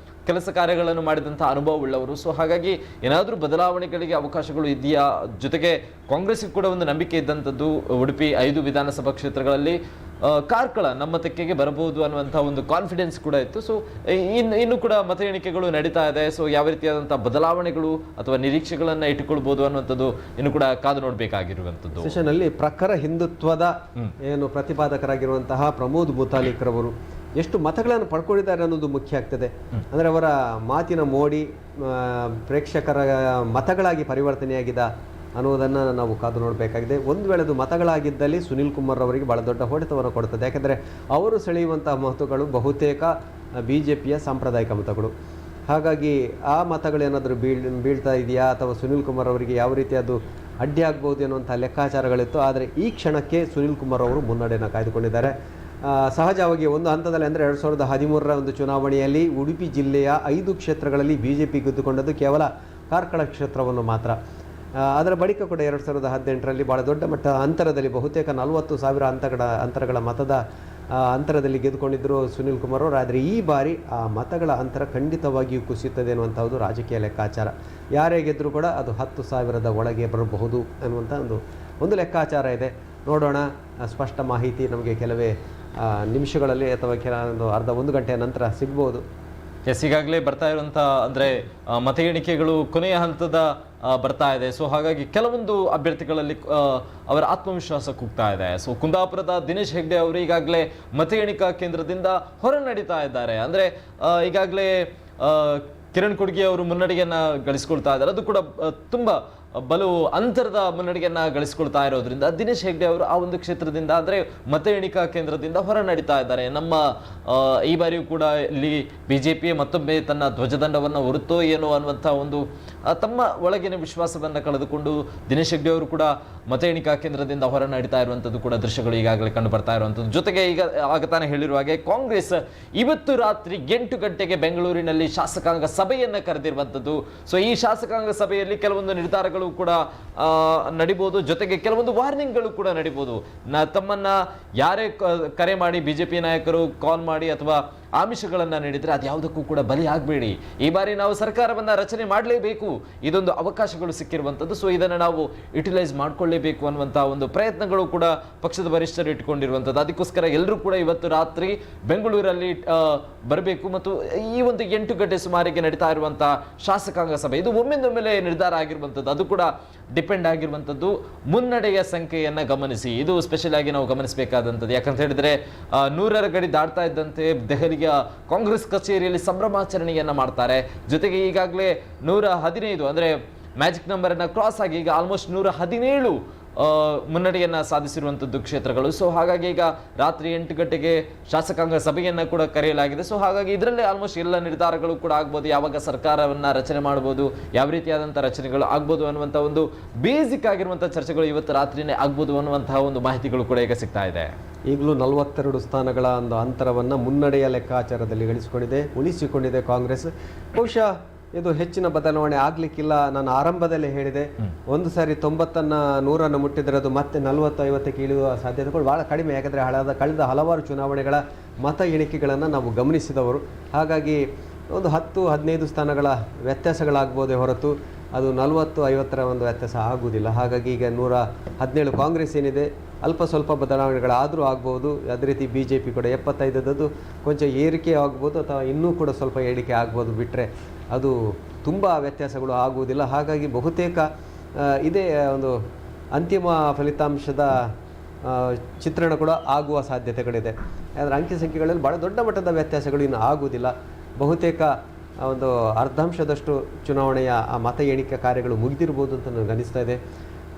ಕೆಲಸ ಕಾರ್ಯಗಳನ್ನು ಮಾಡಿದಂಥ ಅನುಭವವುಳ್ಳವರು. ಸೊ ಹಾಗಾಗಿ ಏನಾದರೂ ಬದಲಾವಣೆಗಳಿಗೆ ಅವಕಾಶಗಳು ಇದೆಯಾ? ಜೊತೆಗೆ ಕಾಂಗ್ರೆಸ್ಗೆ ಕೂಡ ಒಂದು ನಂಬಿಕೆ ಇದ್ದಂಥದ್ದು ಉಡುಪಿ 5 ವಿಧಾನಸಭಾ ಕ್ಷೇತ್ರಗಳಲ್ಲಿ ಕಾರ್ಕಳ ನಮ್ಮ ತೆಕ್ಕೆಗೆ ಬರಬಹುದು ಅನ್ನುವಂಥ ಒಂದು ಕಾನ್ಫಿಡೆನ್ಸ್ ಕೂಡ ಇತ್ತು. ಸೊ ಇನ್ನು ಕೂಡ ಮತ ಎಣಿಕೆಗಳು ನಡೀತಾ ಇದೆ. ಸೊ ಯಾವ ರೀತಿಯಾದಂತಹ ಬದಲಾವಣೆಗಳು ಅಥವಾ ನಿರೀಕ್ಷೆಗಳನ್ನ ಇಟ್ಟುಕೊಳ್ಬಹುದು ಅನ್ನುವಂಥದ್ದು ಇನ್ನು ಕೂಡ ಕಾದು ನೋಡಬೇಕಾಗಿರುವಂಥದ್ದು. ಸೆಷನ್ನಲ್ಲಿ ಪ್ರಖರ ಹಿಂದುತ್ವದ ಏನು ಪ್ರತಿಪಾದಕರಾಗಿರುವಂತಹ ಪ್ರಮೋದ್ ಮುತಾಲಿಕ್ರವರು ಎಷ್ಟು ಮತಗಳನ್ನು ಪಡ್ಕೊಂಡಿದ್ದಾರೆ ಅನ್ನೋದು ಮುಖ್ಯ ಆಗ್ತದೆ. ಅಂದರೆ ಅವರ ಮಾತಿನ ಮೋಡಿ ಪ್ರೇಕ್ಷಕರ ಮತಗಳಾಗಿ ಪರಿವರ್ತನೆಯಾಗಿದ ಅನ್ನೋದನ್ನು ನಾವು ಕಾದು ನೋಡಬೇಕಾಗಿದೆ. ಒಂದು ವೇಳೆ ಅದು ಮತಗಳಾಗಿದ್ದಲ್ಲಿ ಸುನಿಲ್ ಕುಮಾರ್ ಅವರಿಗೆ ಬಹಳ ದೊಡ್ಡ ಹೊಡೆತವನ್ನು ಕೊಡುತ್ತದೆ. ಯಾಕೆಂದರೆ ಅವರು ಸೆಳೆಯುವಂತಹ ಮತಗಳು ಬಹುತೇಕ BJPಯ ಸಾಂಪ್ರದಾಯಿಕ ಮತಗಳು. ಹಾಗಾಗಿ ಆ ಮತಗಳೇನಾದರೂ ಬೀಳ್ತಾ ಇದೆಯಾ ಅಥವಾ ಸುನಿಲ್ ಕುಮಾರ್ ಅವರಿಗೆ ಯಾವ ರೀತಿ ಅದು ಅಡ್ಡಿ ಆಗ್ಬೋದು ಅನ್ನುವಂಥ ಲೆಕ್ಕಾಚಾರಗಳಿತ್ತು. ಆದರೆ ಈ ಕ್ಷಣಕ್ಕೆ ಸುನಿಲ್ ಕುಮಾರ್ ಅವರು ಮುನ್ನಡೆಯನ್ನು ಕಾಯ್ದುಕೊಂಡಿದ್ದಾರೆ. ಸಹಜವಾಗಿ ಒಂದು ಹಂತದಲ್ಲಿ ಅಂದರೆ 2013ರ ಒಂದು ಚುನಾವಣೆಯಲ್ಲಿ ಉಡುಪಿ ಜಿಲ್ಲೆಯ 5 ಕ್ಷೇತ್ರಗಳಲ್ಲಿ BJP ಗೆದ್ದುಕೊಂಡದ್ದು ಕೇವಲ ಕಾರ್ಕಳ ಕ್ಷೇತ್ರವನ್ನು ಮಾತ್ರ. ಅದರ ಬಳಿಕ ಕೂಡ 2018ರಲ್ಲಿ ಭಾಳ ದೊಡ್ಡ ಮಟ್ಟ ಅಂತರದಲ್ಲಿ ಬಹುತೇಕ 40,000 ಅಂತರಗಳ ಮತದ ಅಂತರದಲ್ಲಿ ಗೆದ್ದುಕೊಂಡಿದ್ದರು ಸುನಿಲ್ ಕುಮಾರ್ ಅವರು. ಆದರೆ ಈ ಬಾರಿ ಆ ಮತಗಳ ಅಂತರ ಖಂಡಿತವಾಗಿಯೂ ಕುಸಿಯುತ್ತದೆ ಅನ್ನುವಂಥದ್ದು ರಾಜಕೀಯ ಲೆಕ್ಕಾಚಾರ. ಯಾರೇ ಗೆದ್ದರೂ ಕೂಡ ಅದು 10,000ದ ಒಳಗೆ ಬರಬಹುದು ಅನ್ನುವಂಥ ಒಂದು ಲೆಕ್ಕಾಚಾರ ಇದೆ. ನೋಡೋಣ. ಸ್ಪಷ್ಟ ಮಾಹಿತಿ ನಮಗೆ ಕೆಲವೇ ನಿಮಿಷಗಳಲ್ಲಿ ಅಥವಾ ಕೆಲವೊಂದು ಒಂದು ಗಂಟೆಯ ನಂತರ ಸಿಗ್ಬೋದು. ಈಗಾಗಲೇ ಬರ್ತಾ ಇರುವಂಥ ಅಂದರೆ ಮತ ಎಣಿಕೆಗಳು ಕೊನೆಯ ಹಂತದ ಬರ್ತಾ ಇದೆ. ಸೊ ಹಾಗಾಗಿ ಕೆಲವೊಂದು ಅಭ್ಯರ್ಥಿಗಳಲ್ಲಿ ಅವರ ಆತ್ಮವಿಶ್ವಾಸ ಕುಗ್ತಾ ಇದೆ. ಸೊ ಕುಂದಾಪುರದ ದಿನೇಶ್ ಹೆಗ್ಡೆ ಅವರು ಈಗಾಗಲೇ ಮತ ಎಣಿಕಾ ಕೇಂದ್ರದಿಂದ ಹೊರ ನಡೀತಾ ಇದ್ದಾರೆ. ಅಂದರೆ ಈಗಾಗಲೇ ಕಿರಣ್ ಕೊಡ್ಗಿ ಅವರು ಮುನ್ನಡೆಯನ್ನು ಗಳಿಸ್ಕೊಳ್ತಾ ಇದ್ದಾರೆ. ಅದು ಕೂಡ ತುಂಬ ಬಲು ಅಂತರದ ಮುನ್ನಡೆಯನ್ನು ಗಳಿಸ್ಕೊಳ್ತಾ ಇರೋದ್ರಿಂದ ದಿನೇಶ್ ಹೆಗ್ಡೆ ಅವರು ಆ ಒಂದು ಕ್ಷೇತ್ರದಿಂದ ಅಂದರೆ ಮತ ಎಣಿಕಾ ಕೇಂದ್ರದಿಂದ ಹೊರ ನಡೀತಾ ಇದ್ದಾರೆ. ನಮ್ಮ ಈ ಬಾರಿಯೂ ಕೂಡ ಇಲ್ಲಿ BJP ಮತ್ತೊಮ್ಮೆ ತನ್ನ ಧ್ವಜದಂಡವನ್ನು ಹೊರುತ್ತೋ ಏನೋ ಅನ್ನುವಂಥ ಒಂದು ತಮ್ಮ ಒಳಗಿನ ವಿಶ್ವಾಸವನ್ನು ಕಳೆದುಕೊಂಡು ದಿನೇಶ್ ಹೆಗ್ಡೆ ಅವರು ಕೂಡ ಮತ ಎಣಿಕಾ ಕೇಂದ್ರದಿಂದ ಹೊರ ನಡೀತಾ ಇರುವಂಥದ್ದು ಕೂಡ ದೃಶ್ಯಗಳು ಈಗಾಗಲೇ ಕಂಡು ಬರ್ತಾ ಇರುವಂಥದ್ದು. ಜೊತೆಗೆ ಈಗ ಆಗತಾನೆ ಹೇಳಿರುವ ಹಾಗೆ ಕಾಂಗ್ರೆಸ್ ಇವತ್ತು ರಾತ್ರಿ 8 ಗಂಟೆಗೆ ಬೆಂಗಳೂರಿನಲ್ಲಿ ಶಾಸಕಾಂಗ ಸಭೆಯನ್ನು ಕರೆದಿರುವಂಥದ್ದು. ಸೊ ಈ ಶಾಸಕಾಂಗ ಸಭೆಯಲ್ಲಿ ಕೆಲವೊಂದು ನಿರ್ಧಾರಗಳು ಕೂಡ ನಡಿಬಹುದು. ಜೊತೆಗೆ ಕೆಲವೊಂದು ವಾರ್ನಿಂಗ್ಗಳು ಕೂಡ ನಡಿಬಹುದು. ತಮ್ಮನ್ನ ಯಾರೇ ಕರೆ ಮಾಡಿ BJP ನಾಯಕರು ಕಾಲ್ ಮಾಡಿ ಅಥವಾ ಆಮಿಷಗಳನ್ನು ನೀಡಿದರೆ ಅದು ಯಾವುದಕ್ಕೂ ಕೂಡ ಬಲಿ ಆಗಬೇಡಿ. ಈ ಬಾರಿ ನಾವು ಸರ್ಕಾರವನ್ನು ರಚನೆ ಮಾಡಲೇಬೇಕು. ಇದೊಂದು ಅವಕಾಶಗಳು ಸಿಕ್ಕಿರುವಂಥದ್ದು. ಸೊ ಇದನ್ನು ನಾವು ಯುಟಿಲೈಸ್ ಮಾಡಿಕೊಳ್ಳೇಬೇಕು ಅನ್ನುವಂಥ ಒಂದು ಪ್ರಯತ್ನಗಳು ಕೂಡ ಪಕ್ಷದ ವರಿಷ್ಠರು ಇಟ್ಕೊಂಡಿರುವಂಥದ್ದು. ಅದಕ್ಕೋಸ್ಕರ ಎಲ್ಲರೂ ಕೂಡ ಇವತ್ತು ರಾತ್ರಿ ಬೆಂಗಳೂರಲ್ಲಿ ಬರಬೇಕು ಮತ್ತು ಈ ಒಂದು 8 ಗಂಟೆ ಸುಮಾರಿಗೆ ನಡೀತಾ ಇರುವಂಥ ಶಾಸಕಾಂಗ ಸಭೆ ಇದು ಒಮ್ಮೆಂದೊಮ್ಮೆಲೆ ನಿರ್ಧಾರ ಆಗಿರುವಂಥದ್ದು. ಅದು ಕೂಡ ಡಿಪೆಂಡ್ ಆಗಿರುವಂಥದ್ದು ಮುನ್ನಡೆಯ ಸಂಖ್ಯೆಯನ್ನು ಗಮನಿಸಿ. ಇದು ಸ್ಪೆಷಲ್ ಆಗಿ ನಾವು ಗಮನಿಸಬೇಕಾದಂಥದ್ದು. ಯಾಕಂತ ಹೇಳಿದ್ರೆ 100ರ ಗಡಿ ದಾಟ್ತಾ ಇದ್ದಂತೆ ದೆಹಲಿಯ ಕಾಂಗ್ರೆಸ್ ಕಚೇರಿಯಲ್ಲಿ ಸಂಭ್ರಮಾಚರಣೆಯನ್ನ ಮಾಡ್ತಾರೆ. ಜೊತೆಗೆ ಈಗಾಗಲೇ 115 ಅಂದ್ರೆ ಮ್ಯಾಜಿಕ್ ನಂಬರ್ ಅನ್ನ ಕ್ರಾಸ್ ಆಗಿ ಈಗ ಆಲ್ಮೋಸ್ಟ್ 117 ಮುನ್ನಡೆಯನ್ನ ಸಾಧಿಸಿರುವಂಥದ್ದು ಕ್ಷೇತ್ರಗಳು. ಸೊ ಹಾಗಾಗಿ ಈಗ ರಾತ್ರಿ 8 ಗಂಟೆಗೆ ಶಾಸಕಾಂಗ ಸಭೆಯನ್ನ ಕೂಡ ಕರೆಯಲಾಗಿದೆ. ಸೊ ಹಾಗಾಗಿ ಇದರಲ್ಲೇ ಆಲ್ಮೋಸ್ಟ್ ಎಲ್ಲ ನಿರ್ಧಾರಗಳು ಕೂಡ ಆಗ್ಬೋದು. ಯಾವಾಗ ಸರ್ಕಾರವನ್ನ ರಚನೆ ಮಾಡ್ಬೋದು, ಯಾವ ರೀತಿಯಾದಂಥ ರಚನೆಗಳು ಆಗ್ಬೋದು ಅನ್ನುವಂಥ ಒಂದು ಬೇಸಿಕ್ ಆಗಿರುವಂಥ ಚರ್ಚೆಗಳು ಇವತ್ತು ರಾತ್ರಿನೇ ಆಗ್ಬೋದು ಅನ್ನುವಂತಹ ಒಂದು ಮಾಹಿತಿಗಳು ಕೂಡ ಈಗ ಸಿಗ್ತಾ ಇದೆ. ಈಗಲೂ 42 ಸ್ಥಾನಗಳ ಒಂದು ಅಂತರವನ್ನು ಮುನ್ನಡೆಯ ಲೆಕ್ಕಾಚಾರದಲ್ಲಿ ಉಳಿಸಿಕೊಂಡಿದೆ ಕಾಂಗ್ರೆಸ್. ಬಹುಶಃ ಇದು ಹೆಚ್ಚಿನ ಬದಲಾವಣೆ ಆಗ್ಲಿಕ್ಕಿಲ್ಲ. ನಾನು ಆರಂಭದಲ್ಲೇ ಹೇಳಿದೆ, ಒಂದು ಸಾರಿ 90ನ್ನು 100ನ್ನು ಮುಟ್ಟಿದರೆ ಅದು ಮತ್ತೆ 40-50ಕ್ಕೆ ಇಳಿಯುವ ಸಾಧ್ಯತೆಗಳು ಬಹಳ ಕಡಿಮೆ. ಯಾಕಂದರೆ ಕಳೆದ ಹಲವಾರು ಚುನಾವಣೆಗಳ ಮತ ಎಣಿಕೆಗಳನ್ನು ನಾವು ಗಮನಿಸಿದವರು. ಹಾಗಾಗಿ ಒಂದು 10-15 ಸ್ಥಾನಗಳ ವ್ಯತ್ಯಾಸಗಳಾಗ್ಬೋದೇ ಹೊರತು ಅದು 40-50ರ ಒಂದು ವ್ಯತ್ಯಾಸ ಆಗುವುದಿಲ್ಲ. ಹಾಗಾಗಿ ಈಗ 117 ಕಾಂಗ್ರೆಸ್ ಏನಿದೆ ಅಲ್ಪ ಸ್ವಲ್ಪ ಬದಲಾವಣೆಗಳಾದರೂ ಆಗ್ಬೋದು. ಅದೇ ರೀತಿ BJP ಕೂಡ 75 ಕೊಂಚ ಏರಿಕೆ ಆಗ್ಬೋದು ಅಥವಾ ಇನ್ನೂ ಕೂಡ ಸ್ವಲ್ಪ ಏರಿಕೆ ಆಗ್ಬೋದು. ಬಿಟ್ಟರೆ ಅದು ತುಂಬ ವ್ಯತ್ಯಾಸಗಳು ಆಗುವುದಿಲ್ಲ. ಹಾಗಾಗಿ ಬಹುತೇಕ ಇದೇ ಒಂದು ಅಂತಿಮ ಫಲಿತಾಂಶದ ಚಿತ್ರಣ ಕೂಡ ಆಗುವ ಸಾಧ್ಯತೆಗಳಿದೆ. ಆದರೆ ಅಂಕಿ ಸಂಖ್ಯೆಗಳಲ್ಲಿ ಭಾಳ ದೊಡ್ಡ ಮಟ್ಟದ ವ್ಯತ್ಯಾಸಗಳು ಇನ್ನು ಆಗುವುದಿಲ್ಲ. ಬಹುತೇಕ ಒಂದು ಅರ್ಧಾಂಶದಷ್ಟು ಚುನಾವಣೆಯ ಆ ಮತ ಎಣಿಕೆ ಕಾರ್ಯಗಳು ಮುಗಿದಿರ್ಬೋದು ಅಂತ ನನಗೆ ಅನಿಸ್ತಾ ಇದೆ.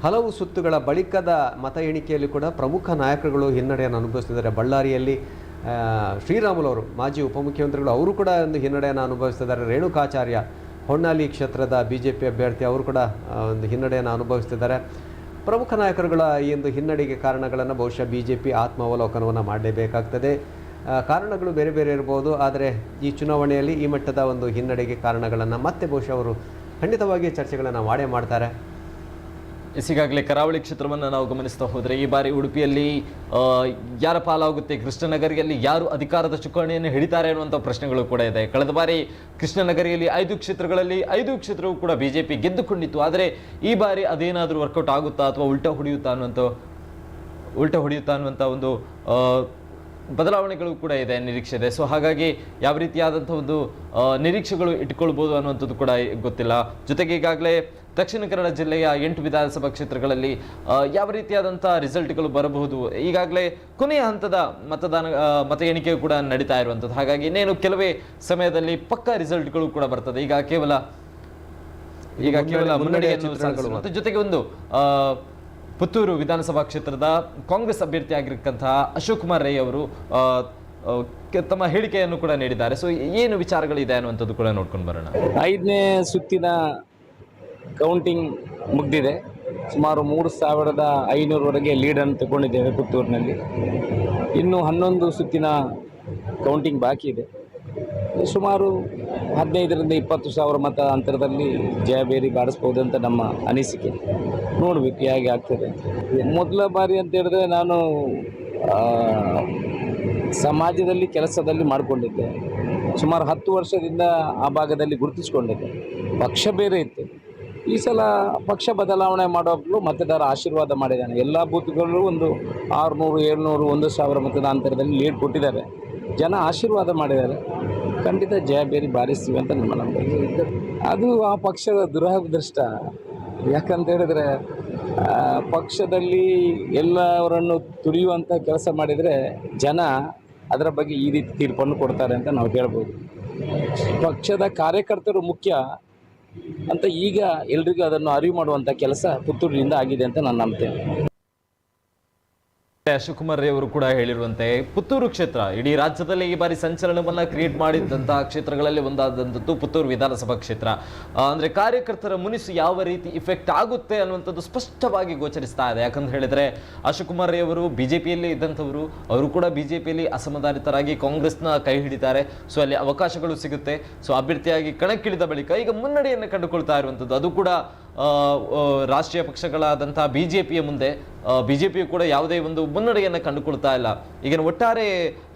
ಹಲವು ಸುತ್ತುಗಳ ಬಳಿಕದ ಮತ ಎಣಿಕೆಯಲ್ಲಿ ಕೂಡ ಪ್ರಮುಖ ನಾಯಕರುಗಳು ಹಿನ್ನಡೆಯನ್ನು ಅನುಭವಿಸ್ತಿದ್ದಾರೆ. ಬಳ್ಳಾರಿಯಲ್ಲಿ ಶ್ರೀರಾಮುಲು ಅವರು ಮಾಜಿ ಉಪಮುಖ್ಯಮಂತ್ರಿಗಳು ಅವರು ಕೂಡ ಒಂದು ಹಿನ್ನಡೆಯನ್ನು ಅನುಭವಿಸ್ತಿದ್ದಾರೆ. ರೇಣುಕಾಚಾರ್ಯ ಹೊನ್ನಾಳಿ ಕ್ಷೇತ್ರದ BJP ಅಭ್ಯರ್ಥಿ ಅವರು ಕೂಡ ಒಂದು ಹಿನ್ನಡೆಯನ್ನು ಅನುಭವಿಸ್ತಿದ್ದಾರೆ. ಪ್ರಮುಖ ನಾಯಕರುಗಳ ಈ ಒಂದು ಹಿನ್ನಡೆಗೆ ಕಾರಣಗಳನ್ನು ಬಹುಶಃ BJP ಆತ್ಮಾವಲೋಕನವನ್ನು ಮಾಡಲೇಬೇಕಾಗ್ತದೆ. ಕಾರಣಗಳು ಬೇರೆ ಬೇರೆ ಇರ್ಬೋದು. ಆದರೆ ಈ ಚುನಾವಣೆಯಲ್ಲಿ ಈ ಮಟ್ಟದ ಒಂದು ಹಿನ್ನಡೆಗೆ ಕಾರಣಗಳನ್ನು ಮತ್ತೆ ಬಹುಶಃ ಅವರು ಖಂಡಿತವಾಗಿ ಚರ್ಚೆಗಳನ್ನು ಮಾಡ್ತಾರೆ. ಈಗಾಗಲೇ ಕರಾವಳಿ ಕ್ಷೇತ್ರವನ್ನು ನಾವು ಗಮನಿಸ್ತಾ ಹೋದರೆ ಈ ಬಾರಿ ಉಡುಪಿಯಲ್ಲಿ ಯಾರ ಪಾಲಾಗುತ್ತೆ, ಕೃಷ್ಣನಗರಿಯಲ್ಲಿ ಯಾರು ಅಧಿಕಾರದ ಚುಕ್ಕಾಣಿಯನ್ನು ಹಿಡಿತಾರೆ ಅನ್ನುವಂಥ ಪ್ರಶ್ನೆಗಳು ಕೂಡ ಇದೆ. ಕಳೆದ ಬಾರಿ ಕೃಷ್ಣನಗರಿಯಲ್ಲಿ 5 ಕ್ಷೇತ್ರಗಳಲ್ಲಿ 5 ಕ್ಷೇತ್ರವೂ ಕೂಡ BJP ಗೆದ್ದುಕೊಂಡಿತ್ತು. ಆದರೆ ಈ ಬಾರಿ ಅದೇನಾದರೂ ವರ್ಕೌಟ್ ಆಗುತ್ತಾ ಅಥವಾ ಉಲ್ಟಾ ಹೊಡೆಯುತ್ತಾ ಅನ್ನುವಂಥ ಉಲ್ಟೆ ಹೊಡೆಯುತ್ತಾ ಅನ್ನುವಂಥ ಒಂದು ಬದಲಾವಣೆಗಳು ಕೂಡ ಇದೆ, ನಿರೀಕ್ಷೆ ಇದೆ. ಸೊ ಹಾಗಾಗಿ ಯಾವ ರೀತಿಯಾದಂಥ ಒಂದು ನಿರೀಕ್ಷೆಗಳು ಇಟ್ಕೊಳ್ಬೋದು ಅನ್ನುವಂಥದ್ದು ಕೂಡ ಗೊತ್ತಿಲ್ಲ. ಜೊತೆಗೆ ಈಗಾಗಲೇ ದಕ್ಷಿಣ ಕನ್ನಡ ಜಿಲ್ಲೆಯ 8 ವಿಧಾನಸಭಾ ಕ್ಷೇತ್ರಗಳಲ್ಲಿ ಯಾವ ರೀತಿಯಾದಂಥ ರಿಸಲ್ಟ್ಗಳು ಬರಬಹುದು, ಈಗಾಗಲೇ ಕೊನೆಯ ಹಂತದ ಮತ ಎಣಿಕೆ ಕೂಡ ನಡೀತಾ ಇರುವಂಥದ್ದು. ಹಾಗಾಗಿ ಇನ್ನೇನು ಕೆಲವೇ ಸಮಯದಲ್ಲಿ ಪಕ್ಕಾ ರಿಸಲ್ಟ್ಗಳು ಕೂಡ ಬರ್ತದೆ. ಈಗ ಕೇವಲ ಮುನ್ನಡೆಯನ್ನು ಸಾಧಿಸುವಂಥ ಜೊತೆಗೆ ಒಂದು ಪುತ್ತೂರು ವಿಧಾನಸಭಾ ಕ್ಷೇತ್ರದ ಕಾಂಗ್ರೆಸ್ ಅಭ್ಯರ್ಥಿ ಆಗಿರತಕ್ಕಂತಹ ಅಶೋಕ್ ಕುಮಾರ್ ರೈ ಅವರು ತಮ್ಮ ಹೇಳಿಕೆಯನ್ನು ಕೂಡ ನೀಡಿದ್ದಾರೆ. ಸೊ ಏನು ವಿಚಾರಗಳಿದೆ ಅನ್ನುವಂಥದ್ದು ಕೂಡ ನೋಡ್ಕೊಂಡು ಬರೋಣ. 5ನೇ ಸುತ್ತಿನ ಕೌಂಟಿಂಗ್ ಮುಗಿದಿದೆ. ಸುಮಾರು 3500ವರೆಗೆ ಲೀಡನ್ನು ತಗೊಂಡಿದ್ದೇವೆ ಪುತ್ತೂರಿನಲ್ಲಿ. ಇನ್ನು 11 ಸುತ್ತಿನ ಕೌಂಟಿಂಗ್ ಬಾಕಿ ಇದೆ. ಸುಮಾರು 15ರಿಂದ 20 ಸಾವಿರ ಮತ ಅಂತರದಲ್ಲಿ ಜಯಬೇರಿ ಬಾರಿಸ್ಬೋದು ಅಂತ ನಮ್ಮ ಅನಿಸಿಕೆ. ನೋಡಬೇಕು ಹೇಗೆ ಆಗ್ತದೆ. ಮೊದಲ ಬಾರಿ ಅಂತ ಹೇಳಿದ್ರೆ ನಾನು ಸಮಾಜದಲ್ಲಿ ಕೆಲಸದಲ್ಲಿ ಮಾಡಿಕೊಂಡಿದ್ದೆ. ಸುಮಾರು 10 ವರ್ಷದಿಂದ ಆ ಭಾಗದಲ್ಲಿ ಗುರುತಿಸಿಕೊಂಡಿದ್ದೆ. ಪಕ್ಷ ಬೇರೆ ಇತ್ತು. ಈ ಸಲ ಪಕ್ಷ ಬದಲಾವಣೆ ಮಾಡೋಕ್ಕೂ ಮತದಾರ ಆಶೀರ್ವಾದ ಮಾಡಿದ್ದಾನೆ. ಎಲ್ಲ ಬೂತ್ಗಳಲ್ಲೂ ಒಂದು 600, 700, 1000 ಮತದ ಅಂತರದಲ್ಲಿ ಲೀಡ್ ಕೊಟ್ಟಿದ್ದಾರೆ. ಜನ ಆಶೀರ್ವಾದ ಮಾಡಿದ್ದಾರೆ. ಖಂಡಿತ ಜಯಬೇರಿ ಬಾರಿಸ್ತೀವಿ ಅಂತ ನಮ್ಮ ನಂಬಿಕೆ. ಅದು ಆ ಪಕ್ಷದ ದುರದೃಷ್ಟ. ಯಾಕಂತ ಹೇಳಿದ್ರೆ ಪಕ್ಷದಲ್ಲಿ ಎಲ್ಲವರನ್ನು ತುಳಿಯುವಂಥ ಕೆಲಸ ಮಾಡಿದರೆ ಜನ ಅದರ ಬಗ್ಗೆ ಈ ರೀತಿ ತೀರ್ಪನ್ನು ಕೊಡ್ತಾರೆ ಅಂತ ನಾವು ಹೇಳ್ಬೋದು. ಪಕ್ಷದ ಕಾರ್ಯಕರ್ತರು ಮುಖ್ಯ ಅಂತ ಈಗ ಎಲ್ರಿಗೂ ಅದನ್ನು ಅರಿವು ಮಾಡುವಂಥ ಕೆಲಸ ಪುತ್ತೂರಿನಿಂದ ಆಗಿದೆ ಅಂತ ನಾನು ನಂಬ್ತೇನೆ. ಅಶೋಕ್ ಕುಮಾರ್ ರೈ ಅವರು ಕೂಡ ಹೇಳಿರುವಂತೆ ಪುತ್ತೂರು ಕ್ಷೇತ್ರ ಇಡೀ ರಾಜ್ಯದಲ್ಲಿ ಈ ಬಾರಿ ಸಂಚಲನವನ್ನ ಕ್ರಿಯೇಟ್ ಮಾಡಿದಂತಹ ಕ್ಷೇತ್ರಗಳಲ್ಲಿ ಒಂದಾದಂಥದ್ದು ಪುತ್ತೂರು ವಿಧಾನಸಭಾ ಕ್ಷೇತ್ರ. ಅಂದ್ರೆ ಕಾರ್ಯಕರ್ತರ ಮುನಿಸು ಯಾವ ರೀತಿ ಇಫೆಕ್ಟ್ ಆಗುತ್ತೆ ಅನ್ನುವಂಥದ್ದು ಸ್ಪಷ್ಟವಾಗಿ ಗೋಚರಿಸ್ತಾ ಇದೆ. ಯಾಕಂತ ಹೇಳಿದ್ರೆ ಅಶೋಕ್ ಕುಮಾರ್ ರೈ ಅವರು ಬಿಜೆಪಿಯಲ್ಲಿ ಇದ್ದಂಥವರು, ಅವರು ಕೂಡ ಬಿಜೆಪಿಯಲ್ಲಿ ಅಸಮಾಧಾನಿತರಾಗಿ ಕಾಂಗ್ರೆಸ್ನ ಕೈ ಹಿಡಿತಾರೆ. ಸೊ ಅಲ್ಲಿ ಅವಕಾಶಗಳು ಸಿಗುತ್ತೆ. ಸೊ ಅಭ್ಯರ್ಥಿಯಾಗಿ ಕಣಕ್ಕಿಳಿದ ಬಳಿಕ ಈಗ ಮುನ್ನಡೆಯನ್ನು ಕಂಡುಕೊಳ್ತಾ ಇರುವಂಥದ್ದು, ಅದು ಕೂಡ ರಾಷ್ಟ್ರೀಯ ಪಕ್ಷಗಳಾದಂತಹ ಬಿಜೆಪಿಯ ಮುಂದೆ ಬಿಜೆಪಿಯು ಕೂಡ ಯಾವುದೇ ಒಂದು ಮುನ್ನಡೆಯನ್ನು ಕಂಡುಕೊಳ್ತಾ ಇಲ್ಲ. ಈಗಿನ ಒಟ್ಟಾರೆ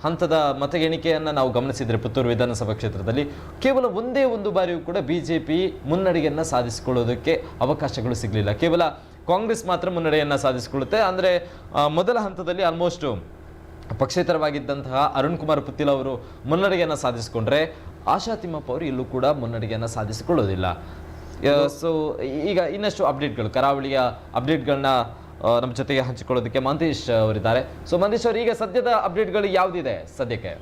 ಹಂತದ ಮತ ಎಣಿಕೆಯನ್ನು ನಾವು ಗಮನಿಸಿದರೆ ಪುತ್ತೂರು ವಿಧಾನಸಭಾ ಕ್ಷೇತ್ರದಲ್ಲಿ ಕೇವಲ ಒಂದೇ ಒಂದು ಬಾರಿಯೂ ಕೂಡ ಬಿಜೆಪಿ ಮುನ್ನಡೆಯನ್ನು ಸಾಧಿಸಿಕೊಳ್ಳೋದಕ್ಕೆ ಅವಕಾಶಗಳು ಸಿಗಲಿಲ್ಲ. ಕೇವಲ ಕಾಂಗ್ರೆಸ್ ಮಾತ್ರ ಮುನ್ನಡೆಯನ್ನು ಸಾಧಿಸಿಕೊಳ್ಳುತ್ತೆ. ಅಂದರೆ ಮೊದಲ ಹಂತದಲ್ಲಿ ಆಲ್ಮೋಸ್ಟ್ ಪಕ್ಷೇತರವಾಗಿದ್ದಂತಹ ಅರುಣ್ ಕುಮಾರ್ ಪುತ್ತಿಲ್ ಅವರು ಮುನ್ನಡೆಯನ್ನು ಸಾಧಿಸಿಕೊಂಡ್ರೆ ಆಶಾ ತಿಮ್ಮಪ್ಪ ಅವರು ಇಲ್ಲೂ ಕೂಡ ಮುನ್ನಡೆಯನ್ನು ಸಾಧಿಸಿಕೊಳ್ಳೋದಿಲ್ಲ. ಸೊ ಈಗ ಇನ್ನಷ್ಟು ಅಪ್ಡೇಟ್ಗಳು, ಕರಾವಳಿಯ ಅಪ್ಡೇಟ್ಗಳನ್ನ ನಮ್ಮ ಜೊತೆಗೆ ಹಂಚಿಕೊಳ್ಳೋದಕ್ಕೆ ಮಂತೇಶ್ ಅವರಿದ್ದಾರೆ. ಸೊ ಮಂತೇಶ್ ಅವರು, ಈಗ ಸದ್ಯದ ಅಪ್ಡೇಟ್ಗಳು ಯಾವುದಿದೆ ಸದ್ಯಕ್ಕೆ?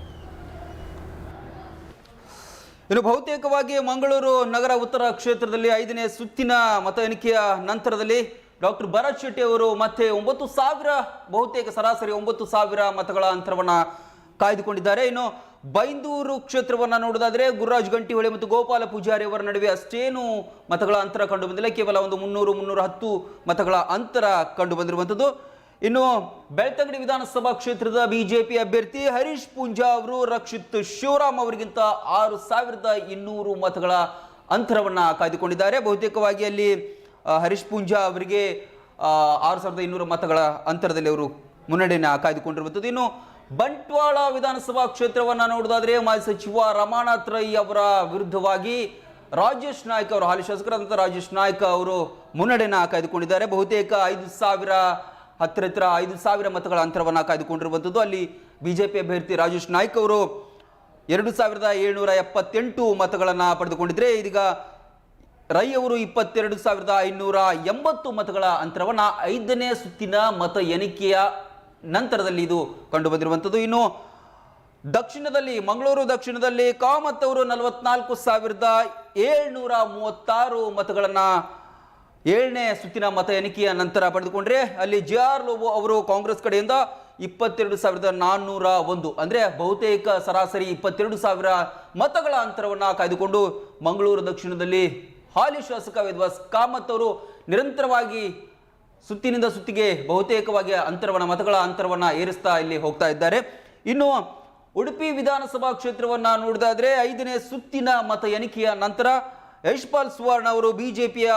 ಇನ್ನು ಬಹುತೇಕವಾಗಿ ಮಂಗಳೂರು ನಗರ ಉತ್ತರ ಕ್ಷೇತ್ರದಲ್ಲಿ 5ನೇ ಸುತ್ತಿನ ಮತ ಎಣಿಕೆಯ ನಂತರದಲ್ಲಿ ಡಾಕ್ಟರ್ ಭರತ್ ಶೆಟ್ಟಿ ಅವರು ಮತ್ತೆ 9,000 ಬಹುತೇಕ ಸರಾಸರಿ 9,000 ಮತಗಳ ಅಂತರವನ್ನು ಕಾಯ್ದುಕೊಂಡಿದ್ದಾರೆ. ಇನ್ನು ಬೈಂದೂರು ಕ್ಷೇತ್ರವನ್ನು ನೋಡೋದಾದ್ರೆ ಗುರುರಾಜ್ ಗಂಟಿಹೊಳೆ ಮತ್ತು ಗೋಪಾಲ ಪೂಜಾರಿ ಅವರ ನಡುವೆ ಅಷ್ಟೇನು ಮತಗಳ ಅಂತರ ಕಂಡು ಬಂದಿಲ್ಲ. ಕೇವಲ ಒಂದು 300-310 ಮತಗಳ ಅಂತರ ಕಂಡು ಬಂದಿರುವಂಥದ್ದು. ಇನ್ನು ಬೆಳ್ತಂಗಡಿ ವಿಧಾನಸಭಾ ಕ್ಷೇತ್ರದ ಬಿಜೆಪಿ ಅಭ್ಯರ್ಥಿ ಹರೀಶ್ ಪೂಂಜಾ ಅವರು ರಕ್ಷಿತ್ ಶಿವರಾಮ್ ಅವರಿಗಿಂತ 6,200 ಮತಗಳ ಅಂತರವನ್ನು ಕಾಯ್ದುಕೊಂಡಿದ್ದಾರೆ. ಬಹುತೇಕವಾಗಿ ಅಲ್ಲಿ ಹರೀಶ್ ಪೂಂಜಾ ಅವರಿಗೆ 6,200 ಮತಗಳ ಅಂತರದಲ್ಲಿ ಅವರು ಮುನ್ನಡೆಯನ್ನು ಕಾಯ್ದುಕೊಂಡಿರುವಂಥದ್ದು. ಇನ್ನು ಬಂಟ್ವಾಳ ವಿಧಾನಸಭಾ ಕ್ಷೇತ್ರವನ್ನು ನೋಡೋದಾದ್ರೆ ಮಾಜಿ ಸಚಿವ ರಮಾನಾಥ್ ರೈ ಅವರ ವಿರುದ್ಧವಾಗಿ ರಾಜೇಶ್ ನಾಯ್ಕ್ ಅವರು, ಹಾಲಿ ಶಾಸಕರಾದಂಥ ರಾಜೇಶ್ ನಾಯ್ಕ್ ಅವರು ಮುನ್ನಡೆಯನ್ನು ಕಾಯ್ದುಕೊಂಡಿದ್ದಾರೆ. ಬಹುತೇಕ 5,000 ಹತ್ತಿರ 5,000 ಮತಗಳ ಅಂತರವನ್ನು ಕಾಯ್ದುಕೊಂಡಿರುವಂಥದ್ದು. ಅಲ್ಲಿ ಬಿಜೆಪಿ ಅಭ್ಯರ್ಥಿ ರಾಜೇಶ್ ನಾಯ್ಕ್ ಅವರು 2,778 ಮತಗಳನ್ನು ಪಡೆದುಕೊಂಡಿದ್ರೆ, ಇದೀಗ ರೈ ಅವರು 22,580 ಮತಗಳ ಅಂತರವನ್ನು 5ನೇ ಸುತ್ತಿನ ಮತ ಎಣಿಕೆಯ ನಂತರದಲ್ಲಿ ಇದು ಕಂಡು ಬಂದಿರುವಂಥದ್ದು. ಇನ್ನು ದಕ್ಷಿಣದಲ್ಲಿ, ಮಂಗಳೂರು ದಕ್ಷಿಣದಲ್ಲಿ ಕಾಮತ್ ಅವರು 44,736 ಮತಗಳನ್ನು 7ನೇ ಸುತ್ತಿನ ಮತ ಎಣಿಕೆಯ ನಂತರ ಪಡೆದುಕೊಂಡ್ರೆ, ಅಲ್ಲಿ JR ಲೋಬೋ ಅವರು ಕಾಂಗ್ರೆಸ್ ಕಡೆಯಿಂದ 22,401 ಅಂದರೆ ಬಹುತೇಕ ಸರಾಸರಿ 22,000 ಮತಗಳ ಅಂತರವನ್ನು ಕಾಯ್ದುಕೊಂಡು ಮಂಗಳೂರು ದಕ್ಷಿಣದಲ್ಲಿ ಹಾಲಿ ಶಾಸಕ ವೇದವಾಸ್ ಕಾಮತ್ ಅವರು ನಿರಂತರವಾಗಿ ಸುತ್ತಿನಿಂದ ಸುತ್ತಿಗೆ ಬಹುತೇಕವಾಗಿ ಮತಗಳ ಅಂತರವನ್ನು ಏರಿಸ್ತಾ ಇಲ್ಲಿ ಹೋಗ್ತಾ ಇದ್ದಾರೆ. ಇನ್ನು ಉಡುಪಿ ವಿಧಾನಸಭಾ ಕ್ಷೇತ್ರವನ್ನು ನೋಡಿದಾದ್ರೆ 5ನೇ ಸುತ್ತಿನ ಮತ ಎಣಿಕೆಯ ನಂತರ ಯಶ್ಪಾಲ್ ಸುವರ್ಣ ಅವರು, ಬಿಜೆಪಿಯ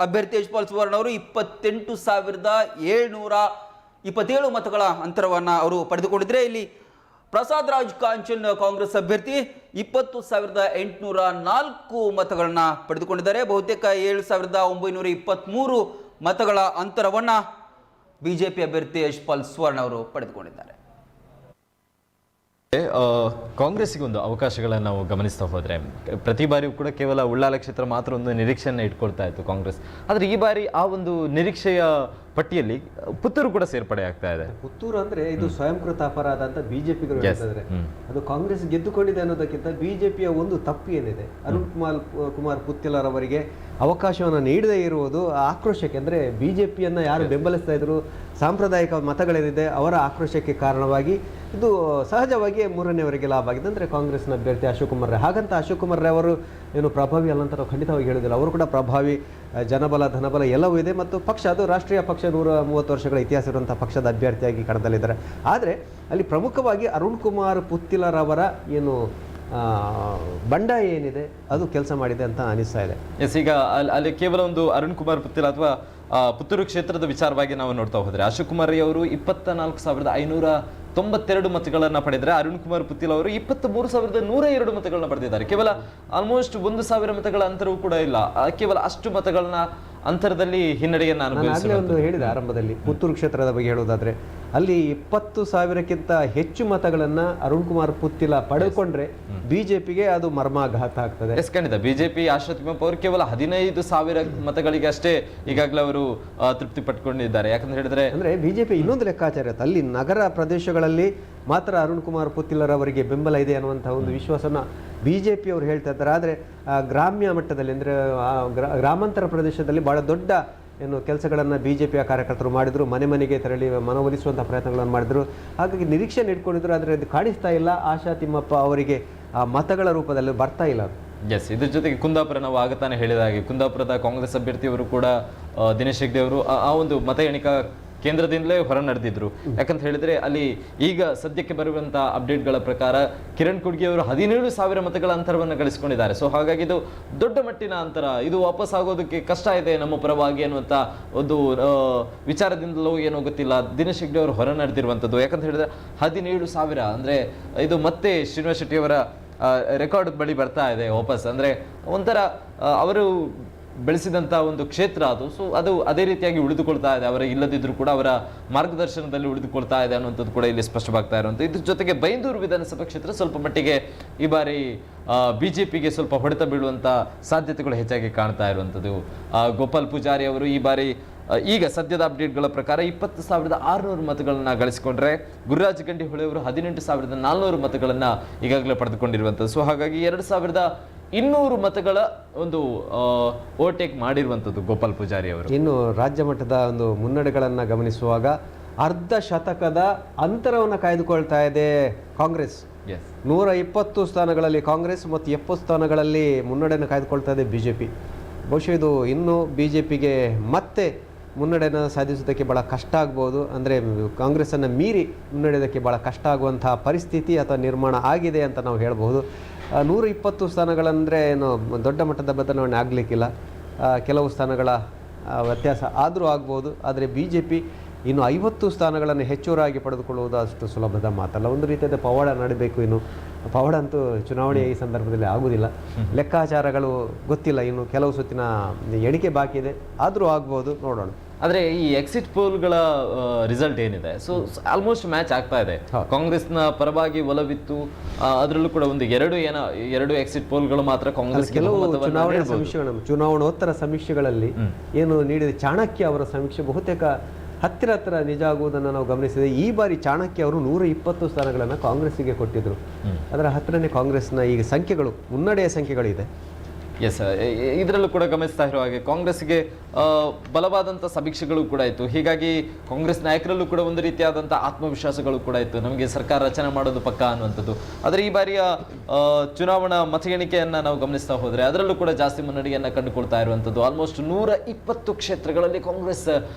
ಅಭ್ಯರ್ಥಿ ಯಶ್ಪಾಲ್ ಸುವರ್ಣ ಅವರು 28,727 ಮತಗಳ ಅಂತರವನ್ನು ಅವರು ಪಡೆದುಕೊಂಡಿದ್ರೆ, ಇಲ್ಲಿ ಪ್ರಸಾದ್ ರಾಜ್ ಕಾಂಚನ್ ಕಾಂಗ್ರೆಸ್ ಅಭ್ಯರ್ಥಿ 20,804 ಮತಗಳನ್ನ ಪಡೆದುಕೊಂಡಿದ್ದಾರೆ. ಬಹುತೇಕ 7,923 ಮತಗಳ ಅಂತರವನ್ನು ಬಿಜೆಪಿ ಅಭ್ಯರ್ಥಿ ಯಶ್ಪಾಲ್ ಸುವರ್ಣ ಅವರು ಪಡೆದುಕೊಂಡಿದ್ದಾರೆ. ಕಾಂಗ್ರೆಸ್ಸಿಗೆ ಒಂದು ಅವಕಾಶಗಳನ್ನು ನಾವು ಗಮನಿಸ್ತಾ ಹೋದರೆ ಪ್ರತಿ ಬಾರಿಯೂ ಕೂಡ ಕೇವಲ ಉಳ್ಳಾಲ ಕ್ಷೇತ್ರ ಮಾತ್ರ ಒಂದು ನಿರೀಕ್ಷೆಯನ್ನು ಇಟ್ಕೊಳ್ತಾ ಇತ್ತು ಕಾಂಗ್ರೆಸ್. ಆದರೆ ಈ ಬಾರಿ ಆ ಒಂದು ನಿರೀಕ್ಷೆಯ ಪಟ್ಟಿಯಲ್ಲಿ ಪುತ್ತೂರು ಕೂಡ ಸೇರ್ಪಡೆ ಆಗ್ತಾ ಇದೆ. ಪುತ್ತೂರು ಅಂದ್ರೆ ಇದು ಸ್ವಯಂಕೃತ ಅಪರಾಧ ಅಂತ ಬಿಜೆಪಿಗರು ಹೇಳ್ತಿದ್ದಾರೆ. ಅದು ಕಾಂಗ್ರೆಸ್ ಗೆದ್ದುಕೊಂಡಿದೆ ಅನ್ನೋದಕ್ಕಿಂತ ಬಿಜೆಪಿಯ ಒಂದು ತಪ್ಪು ಏನಿದೆ, ಅರುಣ್ ಕುಮಾರ್ ಪುತ್ತಿಲರವರಿಗೆ ಅವಕಾಶವನ್ನು ನೀಡದೇ ಇರುವುದು ಆಕ್ರೋಶಕ್ಕೆ, ಅಂದ್ರೆ ಬಿಜೆಪಿಯನ್ನ ಯಾರು ಬೆಂಬಲಿಸ್ತಾ ಇದ್ರು, ಸಾಂಪ್ರದಾಯಿಕ ಮತಗಳೇನಿದೆ ಅವರ ಆಕ್ರೋಶಕ್ಕೆ ಕಾರಣವಾಗಿ ಇದು ಸಹಜವಾಗಿ ಮೂರನೇವರೆಗೆ ಲಾಭ ಆಗಿದೆ. ಅಂದರೆ ಕಾಂಗ್ರೆಸ್ನ ಅಭ್ಯರ್ಥಿ ಅಶೋಕ್ ಕುಮಾರ್ ರೈ, ಹಾಗಂತ ಅಶೋಕ್ ಕುಮಾರ್ ರೈ ಅವರು ಏನು ಪ್ರಭಾವಿ ಅಲ್ಲ ಅಂತ ನಾವು ಖಂಡಿತವಾಗಿ ಹೇಳೋದಿಲ್ಲ. ಅವರು ಕೂಡ ಪ್ರಭಾವಿ, ಜನಬಲ ಧನಬಲ ಎಲ್ಲವೂ ಇದೆ ಮತ್ತು ಪಕ್ಷ ಅದು ರಾಷ್ಟ್ರೀಯ ಪಕ್ಷ 130 ವರ್ಷಗಳ ಇತಿಹಾಸ ಇರುವಂಥ ಪಕ್ಷದ ಅಭ್ಯರ್ಥಿಯಾಗಿ ಕಣದಲ್ಲಿದ್ದಾರೆ. ಆದರೆ ಅಲ್ಲಿ ಪ್ರಮುಖವಾಗಿ ಅರುಣ್ ಕುಮಾರ್ ಪುತ್ತಿಲರವರ ಏನು ಬಂಡಾಯ ಏನಿದೆ ಅದು ಕೆಲಸ ಮಾಡಿದೆ ಅಂತ ಅನಿಸ್ತಾ ಇದೆ. ಎಸ್, ಈಗ ಅಲ್ಲಿ ಕೇವಲ ಒಂದು ಅರುಣ್ ಕುಮಾರ್ ಪುತ್ತಿಲ ಅಥವಾ ಪುತ್ತೂರು ಕ್ಷೇತ್ರದ ವಿಚಾರವಾಗಿ ನಾವು ನೋಡ್ತಾ ಹೋದರೆ ಅಶೋಕ್ ಕುಮಾರ್ ರೈ ಅವರು 24,592 ಮತಗಳನ್ನು ಪಡೆದರೆ ಅರುಣ್ ಕುಮಾರ್ ಪುತ್ತಿಲ ಅವರು 23,102 ಮತಗಳನ್ನ ಪಡೆದಿದ್ದಾರೆ. ಕೇವಲ ಆಲ್ಮೋಸ್ಟ್ 1,000 ಮತಗಳ ಅಂತರವೂ ಕೂಡ ಇಲ್ಲ. ಕೇವಲ ಅಷ್ಟು ಮತಗಳನ್ನ ಅಂತರದಲ್ಲಿ ಹಿನ್ನಡೆಯನ್ನು ನಾನು ಒಂದು ಹೇಳಿದೆ ಆರಂಭದಲ್ಲಿ ಪುತ್ತೂರು ಕ್ಷೇತ್ರದ ಬಗ್ಗೆ ಹೇಳೋದಾದ್ರೆ ಅಲ್ಲಿ 20,000ಕ್ಕಿಂತ ಹೆಚ್ಚು ಮತಗಳನ್ನ ಅರುಣ್ ಕುಮಾರ್ ಪುತ್ತಿಲ ಪಡೆದುಕೊಂಡ್ರೆ ಬಿಜೆಪಿಗೆ ಅದು ಮರ್ಮಾಘಾತ ಆಗ್ತದೆ. ಎಸ್, ಖಂಡಿತ. ಬಿಜೆಪಿ ಆಶಾ ತಿಮ್ಮಪ್ಪ ಅವರು ಕೇವಲ 15,000 ಮತಗಳಿಗೆ ಅಷ್ಟೇ ಈಗಾಗಲೇ ಅವರು ತೃಪ್ತಿ ಪಟ್ಕೊಂಡಿದ್ದಾರೆ. ಯಾಕಂತ ಹೇಳಿದ್ರೆ ಅಂದ್ರೆ ಬಿಜೆಪಿ ಇನ್ನೊಂದು ಲೆಕ್ಕಾಚಾರ ಇರುತ್ತೆ, ಅಲ್ಲಿ ನಗರ ಪ್ರದೇಶಗಳಲ್ಲಿ ಮಾತ್ರ ಅರುಣ್ ಕುಮಾರ್ ಪುತ್ತಿಲರವರಿಗೆ ಬೆಂಬಲ ಇದೆ ಅನ್ನುವಂತಹ ಒಂದು ವಿಶ್ವಾಸನ ಬಿಜೆಪಿ ಅವರು ಹೇಳ್ತಾ ಇದ್ದಾರೆ. ಆದರೆ ಗ್ರಾಮ್ಯ ಮಟ್ಟದಲ್ಲಿ ಅಂದರೆ ಗ್ರಾಮಾಂತರ ಪ್ರದೇಶದಲ್ಲಿ ಬಹಳ ದೊಡ್ಡ ಏನು ಕೆಲಸಗಳನ್ನು ಬಿಜೆಪಿಯ ಕಾರ್ಯಕರ್ತರು ಮಾಡಿದ್ರು, ಮನೆ ಮನೆಗೆ ತೆರಳಿ ಮನವೊಲಿಸುವಂಥ ಪ್ರಯತ್ನಗಳನ್ನು ಮಾಡಿದ್ರು. ಹಾಗಾಗಿ ನಿರೀಕ್ಷೆ ಇಟ್ಕೊಂಡಿದ್ರು, ಆದರೆ ಅದು ಕಾಣಿಸ್ತಾ ಇಲ್ಲ. ಆಶಾ ತಿಮ್ಮಪ್ಪ ಅವರಿಗೆ ಆ ಮತಗಳ ರೂಪದಲ್ಲಿ ಬರ್ತಾ ಇಲ್ಲ. ಎಸ್, ಇದ್ರ ಜೊತೆಗೆ ಕುಂದಾಪುರ, ನಾವು ಆಗತಾನೆ ಹೇಳಿದ ಹಾಗೆ ಕುಂದಾಪುರದ ಕಾಂಗ್ರೆಸ್ ಅಭ್ಯರ್ಥಿಯವರು ಕೂಡ ದಿನೇಶ್ ಹೆಗ್ಡೆ ಅವರು ಆ ಒಂದು ಮತ ಎಣಿಕಾ ಕೇಂದ್ರದಿಂದಲೇ ಹೊರ ನಡೆದಿದ್ರು. ಯಾಕಂತ ಹೇಳಿದ್ರೆ ಅಲ್ಲಿ ಈಗ ಸದ್ಯಕ್ಕೆ ಬರುವಂತ ಅಪ್ಡೇಟ್ಗಳ ಪ್ರಕಾರ ಕಿರಣ್ ಕುಡ್ಗಿ ಅವರು 17,000 ಮತಗಳ ಅಂತರವನ್ನು ಗಳಿಸಿಕೊಂಡಿದ್ದಾರೆ. ಸೊ ಹಾಗಾಗಿ ಇದು ದೊಡ್ಡ ಮಟ್ಟಿನ ಅಂತರ, ಇದು ವಾಪಸ್ ಆಗೋದಕ್ಕೆ ಕಷ್ಟ ಇದೆ ನಮ್ಮ ಪರವಾಗಿ ಅನ್ನುವಂಥ ಒಂದು ವಿಚಾರದಿಂದಲೂ ಏನೋ ಗೊತ್ತಿಲ್ಲ ದಿನೇಶ್ ಹೆಗ್ಡೆ ಅವರು ಹೊರ ನಡೆದಿರುವಂಥದ್ದು. ಯಾಕಂತ ಹೇಳಿದ್ರೆ 17,000 ಅಂದ್ರೆ ಇದು ಮತ್ತೆ ಶ್ರೀನಿವಾಸ್ ಶೆಟ್ಟಿ ಅವರ ರೆಕಾರ್ಡ್ ಬಳಿ ಬರ್ತಾ ಇದೆ ವಾಪಸ್. ಅಂದ್ರೆ ಒಂಥರ ಅವರು ಬೆಳೆಸಿದಂಥ ಒಂದು ಕ್ಷೇತ್ರ ಅದು. ಸೊ ಅದು ಅದೇ ರೀತಿಯಾಗಿ ಉಳಿದುಕೊಳ್ತಾ ಇದೆ, ಅವರ ಇಲ್ಲದಿದ್ರೂ ಕೂಡ ಅವರ ಮಾರ್ಗದರ್ಶನದಲ್ಲಿ ಉಳಿದುಕೊಳ್ತಾ ಇದೆ ಅನ್ನುವಂಥದ್ದು ಕೂಡ ಇಲ್ಲಿ ಸ್ಪಷ್ಟವಾಗ್ತಾ ಇರುವಂಥದ್ದು. ಇದ್ರ ಜೊತೆಗೆ ಬೈಂದೂರು ವಿಧಾನಸಭಾ ಕ್ಷೇತ್ರ ಸ್ವಲ್ಪ ಮಟ್ಟಿಗೆ ಈ ಬಾರಿ ಬಿಜೆಪಿಗೆ ಸ್ವಲ್ಪ ಹೊಡೆತ ಬೀಳುವಂಥ ಸಾಧ್ಯತೆಗಳು ಹೆಚ್ಚಾಗಿ ಕಾಣ್ತಾ ಇರುವಂಥದ್ದು. ಗೋಪಾಲ್ ಪೂಜಾರಿ ಅವರು ಈ ಬಾರಿ ಈಗ ಸದ್ಯದ ಅಪ್ಡೇಟ್ಗಳ ಪ್ರಕಾರ 20,600 ಮತಗಳನ್ನ ಗಳಿಸಿಕೊಂಡ್ರೆ ಗುರುರಾಜ್ ಗಂಡಿಹೊಳೆ ಅವರು 18,400 ಮತಗಳನ್ನ ಈಗಾಗಲೇ ಪಡೆದುಕೊಂಡಿರುವಂಥದ್ದು. ಸೊ ಹಾಗಾಗಿ 2,200 ಮತಗಳ ಒಂದು ಓವರ್ಟೇಕ್ ಮಾಡಿರುವಂಥದ್ದು ಗೋಪಾಲ್ ಪೂಜಾರಿ ಅವರು. ಇನ್ನು ರಾಜ್ಯ ಮಟ್ಟದ ಒಂದು ಮುನ್ನಡೆಗಳನ್ನು ಗಮನಿಸುವಾಗ ಅರ್ಧ ಶತಕದ ಅಂತರವನ್ನು ಕಾಯ್ದುಕೊಳ್ತಾ ಇದೆ ಕಾಂಗ್ರೆಸ್. 120 ಸ್ಥಾನಗಳಲ್ಲಿ ಕಾಂಗ್ರೆಸ್ ಮತ್ತು 70 ಸ್ಥಾನಗಳಲ್ಲಿ ಮುನ್ನಡೆಯನ್ನು ಕಾಯ್ದುಕೊಳ್ತಾ ಇದೆ ಬಿಜೆಪಿ. ಬಹುಶಃ ಇದು ಇನ್ನು ಬಿಜೆಪಿಗೆ ಮತ್ತೆ ಮುನ್ನಡೆಯನ್ನು ಸಾಧಿಸೋದಕ್ಕೆ ಭಾಳ ಕಷ್ಟ ಆಗ್ಬೋದು. ಅಂದರೆ ಕಾಂಗ್ರೆಸ್ಸನ್ನು ಮೀರಿ ಮುನ್ನಡೆಯೋದಕ್ಕೆ ಭಾಳ ಕಷ್ಟ ಆಗುವಂತಹ ಪರಿಸ್ಥಿತಿ ಅಥವಾ ನಿರ್ಮಾಣ ಆಗಿದೆ ಅಂತ ನಾವು ಹೇಳ್ಬೋದು. 120 ಸ್ಥಾನಗಳಂದರೆ ಏನು ದೊಡ್ಡ ಮಟ್ಟದ ಬದಲಾವಣೆ ಆಗಲಿಕ್ಕಿಲ್ಲ, ಕೆಲವು ಸ್ಥಾನಗಳ ವ್ಯತ್ಯಾಸ ಆದರೂ ಆಗ್ಬೋದು. ಆದರೆ ಬಿಜೆಪಿ ಇನ್ನು 50 ಸ್ಥಾನಗಳನ್ನು ಹೆಚ್ಚುವರಾಗಿ ಪಡೆದುಕೊಳ್ಳುವುದು ಅಷ್ಟು ಸುಲಭದ ಮಾತಲ್ಲ. ಒಂದು ರೀತಿಯಾದ ಪವಾಡ ನಡೀಬೇಕು. ಇನ್ನು ಪವಾಡ ಅಂತೂ ಚುನಾವಣೆ ಈ ಸಂದರ್ಭದಲ್ಲಿ ಆಗುವುದಿಲ್ಲ. ಲೆಕ್ಕಾಚಾರಗಳು ಗೊತ್ತಿಲ್ಲ, ಇನ್ನು ಕೆಲವು ಸುತ್ತಿನ ಎಣಿಕೆ ಬಾಕಿ ಇದೆ, ಆದರೂ ಆಗ್ಬೋದು, ನೋಡೋಣ. ಆದರೆ ಈ ಎಕ್ಸಿಟ್ ಪೋಲ್ಗಳ ರಿಸಲ್ಟ್ ಏನಿದೆ, ಸೊ ಆಲ್ಮೋಸ್ಟ್ ಮ್ಯಾಚ್ ಆಗ್ತಾ ಇದೆ. ಕಾಂಗ್ರೆಸ್ನ ಪರವಾಗಿ ಒಲವಿತ್ತು, ಅದರಲ್ಲೂ ಕೂಡ ಒಂದು ಎರಡು ಎಕ್ಸಿಟ್ ಪೋಲ್ಗಳು ಮಾತ್ರ ಕಾಂಗ್ರೆಸ್. ಕೆಲವು ಚುನಾವಣೋತ್ತರ ಸಮೀಕ್ಷೆಗಳಲ್ಲಿ ಏನು ನೀಡಿದ ಚಾಣಕ್ಯ ಅವರ ಸಮೀಕ್ಷೆ ಬಹುತೇಕ ಹತ್ತಿರ ನಿಜ ಆಗುವುದನ್ನು ನಾವು ಗಮನಿಸಿದೆ. ಈ ಬಾರಿ ಚಾಣಕ್ಯ ಅವರು 120 ಸ್ಥಾನಗಳನ್ನು ಕಾಂಗ್ರೆಸ್ಸಿಗೆ ಕೊಟ್ಟಿದ್ರು. ಅದರ ಹತ್ತಿರನೇ ಕಾಂಗ್ರೆಸ್ನ ಈಗ ಸಂಖ್ಯೆಗಳು, ಮುನ್ನಡೆಯ ಸಂಖ್ಯೆಗಳಿದೆ. ಎಸ್, ಇದರಲ್ಲೂ ಕೂಡ ಗಮನಿಸ್ತಾ ಇರುವ ಹಾಗೆ ಕಾಂಗ್ರೆಸ್ಗೆ ಬಲವಾದಂಥ ಸಮೀಕ್ಷೆಗಳು ಕೂಡ ಇತ್ತು. ಹೀಗಾಗಿ ಕಾಂಗ್ರೆಸ್ ನಾಯಕರಲ್ಲೂ ಕೂಡ ಒಂದು ರೀತಿಯಾದಂಥ ಆತ್ಮವಿಶ್ವಾಸಗಳು ಕೂಡ ಇತ್ತು, ನಮಗೆ ಸರ್ಕಾರ ರಚನೆ ಮಾಡೋದು ಪಕ್ಕ ಅನ್ನುವಂಥದ್ದು. ಆದರೆ ಈ ಬಾರಿಯ ಚುನಾವಣಾ ಮತ ಎಣಿಕೆಯನ್ನು ನಾವು ಗಮನಿಸ್ತಾ ಹೋದರೆ ಅದರಲ್ಲೂ ಕೂಡ ಜಾಸ್ತಿ ಮುನ್ನಡೆಯನ್ನು ಕಂಡುಕೊಳ್ತಾ ಇರುವಂಥದ್ದು. ಆಲ್ಮೋಸ್ಟ್ 120 ಕ್ಷೇತ್ರಗಳಲ್ಲಿ ಕಾಂಗ್ರೆಸ್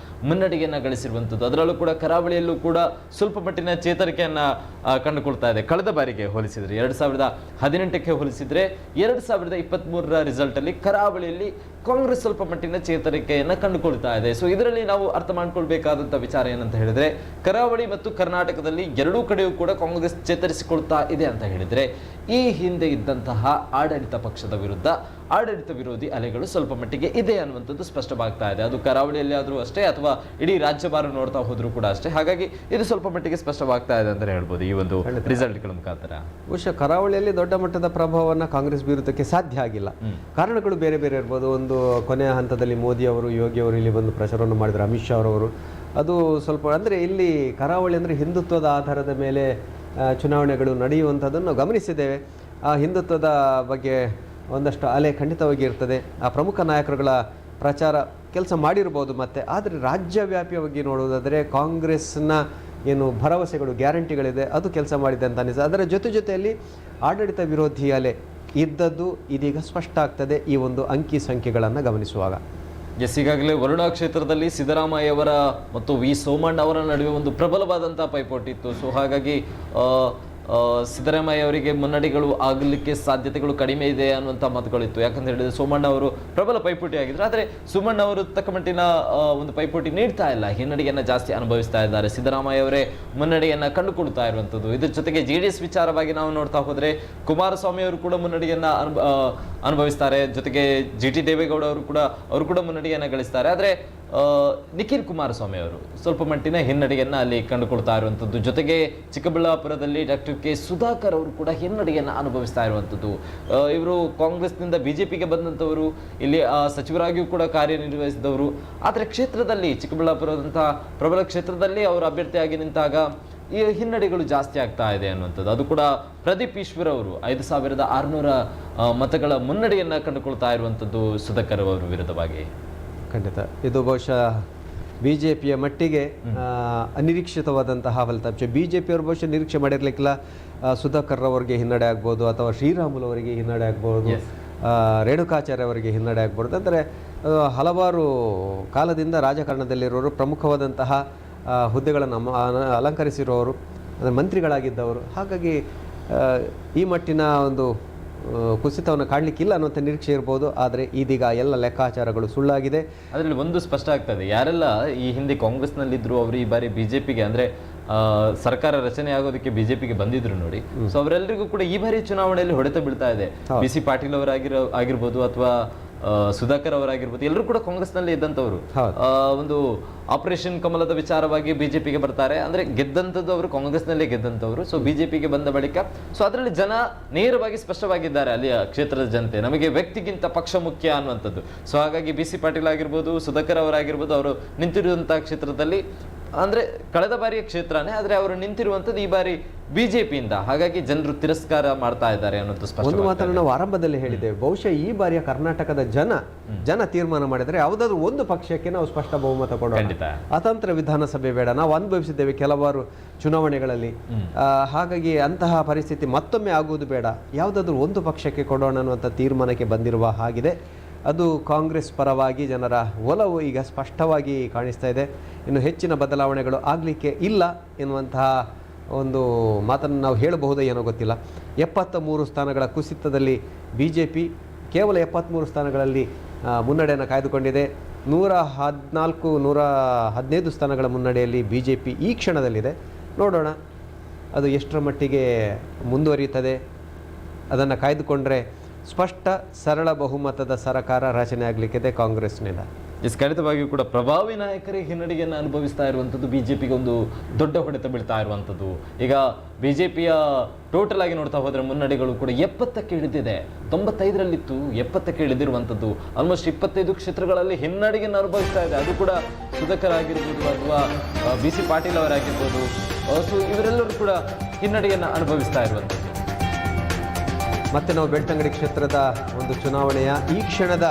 ಮುನ್ನಡೆಯನ್ನು ಗಳಿಸಿರುವಂಥದ್ದು. ಅದರಲ್ಲೂ ಕೂಡ ಕರಾವಳಿಯಲ್ಲೂ ಕೂಡ ಸ್ವಲ್ಪ ಮಟ್ಟಿನ ಚೇತರಿಕೆಯನ್ನು ಕಂಡುಕೊಳ್ತಾ ಇದೆ. ಕಳೆದ ಬಾರಿಗೆ ಹೋಲಿಸಿದರೆ 2018ಕ್ಕೆ ಹೋಲಿಸಿದರೆ 2023ರ ರಿಸಲ್ಟ್ ಅಲ್ಲಿ ಕರಾವಳಿಯಲ್ಲಿ ಕಾಂಗ್ರೆಸ್ ಸ್ವಲ್ಪ ಮಟ್ಟಿನ ಚೇತರಿಕೆಯನ್ನು ಕಂಡುಕೊಳ್ತಾ ಇದೆ. ಸೊ ಇದರಲ್ಲಿ ನಾವು ಅರ್ಥ ಮಾಡ್ಕೊಳ್ಬೇಕಾದಂಥ ವಿಚಾರ ಏನಂತ ಹೇಳಿದ್ರೆ, ಕರಾವಳಿ ಮತ್ತು ಕರ್ನಾಟಕದಲ್ಲಿ ಎರಡೂ ಕಡೆಯೂ ಕೂಡ ಕಾಂಗ್ರೆಸ್ ಚೇತರಿಸಿಕೊಳ್ತಾ ಇದೆ ಅಂತ ಹೇಳಿದ್ರೆ, ಈ ಹಿಂದೆ ಇದ್ದಂತಹ ಆಡಳಿತ ಪಕ್ಷದ ವಿರುದ್ಧ ಆಡಳಿತ ವಿರೋಧಿ ಅಲೆಗಳು ಸ್ವಲ್ಪ ಮಟ್ಟಿಗೆ ಇದೆ ಅನ್ನುವಂಥದ್ದು ಸ್ಪಷ್ಟವಾಗ್ತಾ ಇದೆ. ಅದು ಕರಾವಳಿಯಲ್ಲಿ ಆದರೂ ಅಷ್ಟೇ ಅಥವಾ ಇಡೀ ರಾಜ್ಯಭಾರ ನೋಡ್ತಾ ಹೋದ್ರೂ ಕೂಡ ಅಷ್ಟೇ. ಹಾಗಾಗಿ ಇದು ಸ್ವಲ್ಪ ಮಟ್ಟಿಗೆ ಸ್ಪಷ್ಟವಾಗ್ತಾ ಇದೆ ಅಂತ ಹೇಳ್ಬೋದು ಈ ಒಂದು ರಿಸಲ್ಟ್ಗಳ ಮುಖಾಂತರ. ಬಹುಶಃ ಕರಾವಳಿಯಲ್ಲಿ ದೊಡ್ಡ ಮಟ್ಟದ ಪ್ರಭಾವವನ್ನು ಕಾಂಗ್ರೆಸ್ ಬೀರುವುದಕ್ಕೆ ಸಾಧ್ಯ ಆಗಿಲ್ಲ. ಕಾರಣಗಳು ಬೇರೆ ಬೇರೆ ಇರ್ಬೋದು. ಒಂದು ಕೊನೆಯ ಹಂತದಲ್ಲಿ ಮೋದಿ ಅವರು, ಯೋಗಿ ಅವರು ಇಲ್ಲಿ ಬಂದು ಪ್ರಚಾರವನ್ನು ಮಾಡಿದ್ರು, ಅಮಿತ್ ಶಾ ಅವರವರು. ಅದು ಸ್ವಲ್ಪ ಅಂದರೆ ಇಲ್ಲಿ ಕರಾವಳಿ ಅಂದರೆ ಹಿಂದುತ್ವದ ಆಧಾರದ ಮೇಲೆ ಚುನಾವಣೆಗಳು ನಡೆಯುವಂಥದ್ದನ್ನು ನಾವು ಗಮನಿಸಿದ್ದೇವೆ. ಆ ಹಿಂದುತ್ವದ ಬಗ್ಗೆ ಒಂದಷ್ಟು ಅಲೆ ಖಂಡಿತವಾಗಿ ಇರ್ತದೆ. ಆ ಪ್ರಮುಖ ನಾಯಕರುಗಳ ಪ್ರಚಾರ ಕೆಲಸ ಮಾಡಿರ್ಬೋದು ಮತ್ತೆ. ಆದರೆ ರಾಜ್ಯವ್ಯಾಪಿಯಾಗಿ ನೋಡುವುದಾದರೆ ಕಾಂಗ್ರೆಸ್ನ ಏನು ಭರವಸೆಗಳು, ಗ್ಯಾರಂಟಿಗಳಿದೆ, ಅದು ಕೆಲಸ ಮಾಡಿದೆ ಅಂತ ಅನಿಸ್ತದೆ. ಅದರ ಜೊತೆಯಲ್ಲಿ ಆಡಳಿತ ವಿರೋಧಿ ಅಲೆ ಇದ್ದದ್ದು ಇದೀಗ ಸ್ಪಷ್ಟ ಆಗ್ತದೆ ಈ ಒಂದು ಅಂಕಿ ಸಂಖ್ಯೆಗಳನ್ನು ಗಮನಿಸುವಾಗ. ಎಸ್, ಈಗಾಗಲೇ ವರುಣಾ ಕ್ಷೇತ್ರದಲ್ಲಿ ಸಿದ್ದರಾಮಯ್ಯ ಅವರ ಮತ್ತು ವಿ ಸೋಮಣ್ಣ ಅವರ ನಡುವೆ ಒಂದು ಪ್ರಬಲವಾದಂತಹ ಪೈಪೋಟಿ ಇತ್ತು. ಸೊ ಹಾಗಾಗಿ ಸಿದ್ದರಾಮಯ್ಯ ಅವರಿಗೆ ಮುನ್ನಡೆಗಳು ಆಗಲಿಕ್ಕೆ ಸಾಧ್ಯತೆಗಳು ಕಡಿಮೆ ಇದೆ ಅನ್ನುವಂಥ ಮಾತುಗಳಿತ್ತು. ಯಾಕಂತ ಹೇಳಿದ್ರೆ ಸೋಮಣ್ಣ ಅವರು ಪ್ರಬಲ ಪೈಪೋಟಿ ಆಗಿದ್ರು. ಆದರೆ ಸೋಮಣ್ಣ ಅವರು ತಕ್ಕ ಮಟ್ಟಿನ ಒಂದು ಪೈಪೋಟಿ ನೀಡ್ತಾ ಇಲ್ಲ, ಹಿನ್ನಡೆಯನ್ನು ಜಾಸ್ತಿ ಅನುಭವಿಸ್ತಾ ಇದ್ದಾರೆ. ಸಿದ್ದರಾಮಯ್ಯ ಅವರೇ ಮುನ್ನಡೆಯನ್ನು ಕಂಡುಕೊಳ್ತಾ ಇರುವಂಥದ್ದು. ಇದ್ರ ಜೊತೆಗೆ JDS ವಿಚಾರವಾಗಿ ನಾವು ನೋಡ್ತಾ ಹೋದರೆ ಕುಮಾರಸ್ವಾಮಿ ಅವರು ಕೂಡ ಮುನ್ನಡೆಯನ್ನು ಅನುಭವಿಸ್ತಾರೆ. ಜೊತೆಗೆ GT ದೇವೇಗೌಡ ಅವರು ಕೂಡ ಮುನ್ನಡೆಯನ್ನು ಗಳಿಸ್ತಾರೆ. ಆದರೆ ನಿಖಿಲ್ ಕುಮಾರಸ್ವಾಮಿ ಅವರು ಸ್ವಲ್ಪ ಮಟ್ಟಿನ ಹಿನ್ನಡೆಯನ್ನು ಅಲ್ಲಿ ಕಂಡುಕೊಳ್ತಾ ಇರುವಂಥದ್ದು. ಜೊತೆಗೆ ಚಿಕ್ಕಬಳ್ಳಾಪುರದಲ್ಲಿ ಡಾಕ್ಟರ್ K ಸುಧಾಕರ್ ಅವರು ಕೂಡ ಹಿನ್ನಡೆಯನ್ನು ಅನುಭವಿಸ್ತಾ ಇರುವಂಥದ್ದು. ಇವರು ಕಾಂಗ್ರೆಸ್ನಿಂದ BJPಗೆ ಬಂದಂಥವರು, ಇಲ್ಲಿ ಸಚಿವರಾಗಿಯೂ ಕೂಡ ಕಾರ್ಯನಿರ್ವಹಿಸಿದವರು. ಆದರೆ ಕ್ಷೇತ್ರದಲ್ಲಿ ಚಿಕ್ಕಬಳ್ಳಾಪುರದಂತಹ ಪ್ರಬಲ ಕ್ಷೇತ್ರದಲ್ಲಿ ಅವರು ಅಭ್ಯರ್ಥಿಯಾಗಿ ನಿಂತಾಗ ಈ ಹಿನ್ನಡೆಗಳು ಜಾಸ್ತಿ ಆಗ್ತಾ ಇದೆ ಅನ್ನುವಂಥದ್ದು. ಅದು ಕೂಡ ಪ್ರದೀಪ್ ಈಶ್ವರ್ ಅವರು 5600 ಮತಗಳ ಮುನ್ನಡೆಯನ್ನು ಕಂಡುಕೊಳ್ತಾ ಇರುವಂಥದ್ದು ಸುಧಾಕರ್ ಅವರ ವಿರುದ್ಧವಾಗಿ. ಖಂಡಿತ ಇದು ಬಹುಶಃ BJPಯ ಮಟ್ಟಿಗೆ ಅನಿರೀಕ್ಷಿತವಾದಂತಹ ಫಲಿತಾಂಶ. BJಪಿಯವರು ಬಹುಶಃ ನಿರೀಕ್ಷೆ ಮಾಡಿರಲಿಕ್ಕಿಲ್ಲ. ಸುಧಾಕರ್ ಅವರಿಗೆ ಹಿನ್ನಡೆ ಆಗ್ಬೋದು, ಅಥವಾ ಶ್ರೀರಾಮುಲು ಅವರಿಗೆ ಹಿನ್ನಡೆ ಆಗ್ಬೋದು, ರೇಣುಕಾಚಾರ್ಯ ಅವರಿಗೆ ಹಿನ್ನಡೆ ಆಗ್ಬೋದು. ಅಂದರೆ ಹಲವಾರು ಕಾಲದಿಂದ ರಾಜಕಾರಣದಲ್ಲಿರೋರು, ಪ್ರಮುಖವಾದಂತಹ ಹುದ್ದೆಗಳನ್ನು ಅಲಂಕರಿಸಿರುವವರು, ಅಂದರೆ ಮಂತ್ರಿಗಳಾಗಿದ್ದವರು. ಹಾಗಾಗಿ ಈ ಮಟ್ಟಿನ ಒಂದು ಕುಸಿತವನ್ನು ಕಾಣಲಿಕ್ಕಿಲ್ಲ ಅನ್ನುವಂಥ ನಿರೀಕ್ಷೆ ಇರ್ಬೋದು. ಆದರೆ ಇದೀಗ ಎಲ್ಲ ಲೆಕ್ಕಾಚಾರಗಳು ಸುಳ್ಳಾಗಿದೆ. ಅದರಲ್ಲಿ ಒಂದು ಸ್ಪಷ್ಟ ಆಗ್ತದೆ, ಯಾರೆಲ್ಲ ಈ ಹಿಂದೆ ಕಾಂಗ್ರೆಸ್ನಲ್ಲಿದ್ದರು ಅವರು ಈ ಬಾರಿ BJಪಿಗೆ ಅಂದರೆ ಸರ್ಕಾರ ರಚನೆ ಆಗೋದಕ್ಕೆ BJಪಿಗೆ ಬಂದಿದ್ರು ನೋಡಿ. ಸೊ ಅವರೆಲ್ಲರಿಗೂ ಕೂಡ ಈ ಬಾರಿ ಚುನಾವಣೆಯಲ್ಲಿ ಹೊಡೆತ ಬೀಳ್ತಾ ಇದೆ. BC ಪಾಟೀಲ್ ಅವರಾಗಿರ್ಬೋದು ಅಥವಾ ಸುಧಾಕರ್ ಅವರಾಗಿರ್ಬೋದು, ಎಲ್ಲರೂ ಕೂಡ ಕಾಂಗ್ರೆಸ್ನಲ್ಲಿ ಇದ್ದಂಥವ್ರು. ಒಂದು ಆಪರೇಷನ್ ಕಮಲದ ವಿಚಾರವಾಗಿ BJಪಿಗೆ ಬರ್ತಾರೆ. ಅಂದರೆ ಗೆದ್ದಂಥದ್ದು ಅವರು ಕಾಂಗ್ರೆಸ್ನಲ್ಲೇ ಗೆದ್ದಂಥವ್ರು. ಸೊ BJಪಿಗೆ ಬಂದ ಬಳಿಕ ಸೊ ಅದರಲ್ಲಿ ಜನ ನೇರವಾಗಿ ಸ್ಪಷ್ಟವಾಗಿದ್ದಾರೆ, ಅಲ್ಲಿಯ ಕ್ಷೇತ್ರದ ಜನತೆ, ನಮಗೆ ವ್ಯಕ್ತಿಗಿಂತ ಪಕ್ಷ ಮುಖ್ಯ ಅನ್ನುವಂಥದ್ದು. ಸೊ ಹಾಗಾಗಿ BC ಪಾಟೀಲ್ ಆಗಿರ್ಬೋದು, ಸುಧಾಕರ್ ಅವರಾಗಿರ್ಬೋದು, ಅವರು ನಿಂತಿರುವಂಥ ಕ್ಷೇತ್ರದಲ್ಲಿ ಅಂದರೆ ಕಳೆದ ಬಾರಿಯ ಕ್ಷೇತ್ರನೇ, ಆದರೆ ಅವರು ನಿಂತಿರುವಂಥದ್ದು ಈ ಬಾರಿ BJಪಿಯಿಂದ. ಹಾಗಾಗಿ ಜನರು ತಿರಸ್ಕಾರ ಮಾಡ್ತಾ ಇದ್ದಾರೆ ಅನ್ನೋದು ಸ್ಪಷ್ಟ. ಒಂದು ಮಾತನ್ನು ನಾವು ಆರಂಭದಲ್ಲಿ ಹೇಳಿದ್ದೇವೆ, ಬಹುಶಃ ಈ ಬಾರಿಯ ಕರ್ನಾಟಕದ ಜನ ತೀರ್ಮಾನ ಮಾಡಿದರೆ ಯಾವುದಾದ್ರೂ ಒಂದು ಪಕ್ಷಕ್ಕೆ ನಾವು ಸ್ಪಷ್ಟ ಬಹುಮತ ಕೊಡೋಣ. ಅತಂತ್ರ ವಿಧಾನಸಭೆ ಬೇಡ, ನಾವು ಅನುಭವಿಸಿದ್ದೇವೆ ಕೆಲವಾರು ಚುನಾವಣೆಗಳಲ್ಲಿ. ಹಾಗಾಗಿ ಅಂತಹ ಪರಿಸ್ಥಿತಿ ಮತ್ತೊಮ್ಮೆ ಆಗುವುದು ಬೇಡ, ಯಾವುದಾದ್ರೂ ಒಂದು ಪಕ್ಷಕ್ಕೆ ಕೊಡೋಣ ಅನ್ನುವಂಥ ತೀರ್ಮಾನಕ್ಕೆ ಬಂದಿರುವ ಹಾಗಿದೆ. ಅದು ಕಾಂಗ್ರೆಸ್ ಪರವಾಗಿ ಜನರ ಒಲವು ಈಗ ಸ್ಪಷ್ಟವಾಗಿ ಕಾಣಿಸ್ತಾ ಇದೆ. ಇನ್ನು ಹೆಚ್ಚಿನ ಬದಲಾವಣೆಗಳು ಆಗಲಿಕ್ಕೆ ಇಲ್ಲ ಎನ್ನುವಂತಹ ಒಂದು ಮಾತನ್ನು ನಾವು ಹೇಳಬಹುದು, ಏನೋ ಗೊತ್ತಿಲ್ಲ. 73 ಸ್ಥಾನಗಳ ಕುಸಿತದಲ್ಲಿ BJಪಿ ಕೇವಲ 73 ಸ್ಥಾನಗಳಲ್ಲಿ ಮುನ್ನಡೆಯನ್ನು ಕಾಯ್ದುಕೊಂಡಿದೆ. 114-115 ಸ್ಥಾನಗಳ ಮುನ್ನಡೆಯಲ್ಲಿ BJಪಿ ಈ ಕ್ಷಣದಲ್ಲಿದೆ. ನೋಡೋಣ ಅದು ಎಷ್ಟರ ಮಟ್ಟಿಗೆ ಮುಂದುವರಿಯುತ್ತದೆ. ಅದನ್ನು ಕಾಯ್ದುಕೊಂಡ್ರೆ ಸ್ಪಷ್ಟ ಸರಳ ಬಹುಮತದ ಸರ್ಕಾರ ರಚನೆ ಆಗಲಿಕ್ಕಿದೆ ಕಾಂಗ್ರೆಸ್ನಿಂದ. ಖಂಡಿತವಾಗಿಯೂ ಕೂಡ ಪ್ರಭಾವಿ ನಾಯಕರೇ ಹಿನ್ನಡೆಯನ್ನು ಅನುಭವಿಸ್ತಾ ಇರುವಂಥದ್ದು BJಪಿಗೆ ಒಂದು ದೊಡ್ಡ ಹೊಡೆತ ಬೀಳ್ತಾ ಇರುವಂಥದ್ದು. ಈಗ BJಪಿಯ ಟೋಟಲ್ ಆಗಿ ನೋಡ್ತಾ ಹೋದರೆ ಮುನ್ನಡೆಗಳು ಕೂಡ 70ಕ್ಕೆ ಇಳಿದಿದೆ. 95ರಲ್ಲಿತ್ತು, 70ಕ್ಕೆ ಇಳಿದಿರುವಂಥದ್ದು. ಆಲ್ಮೋಸ್ಟ್ 25 ಕ್ಷೇತ್ರಗಳಲ್ಲಿ ಹಿನ್ನಡೆಯನ್ನು ಅನುಭವಿಸ್ತಾ ಇದೆ. ಅದು ಕೂಡ ಸುಧಾಕರ್ ಆಗಿರ್ಬೋದು ಅಥವಾ BC ಪಾಟೀಲ್ ಅವರಾಗಿರ್ಬೋದು. ಸೊ ಇವರೆಲ್ಲರೂ ಕೂಡ ಹಿನ್ನಡೆಯನ್ನು ಅನುಭವಿಸ್ತಾ ಇರುವಂಥದ್ದು. ಮತ್ತೆ ನಾವು ಬೆಳ್ತಂಗಡಿ ಕ್ಷೇತ್ರದ ಒಂದು ಚುನಾವಣೆಯ ಈ ಕ್ಷಣದ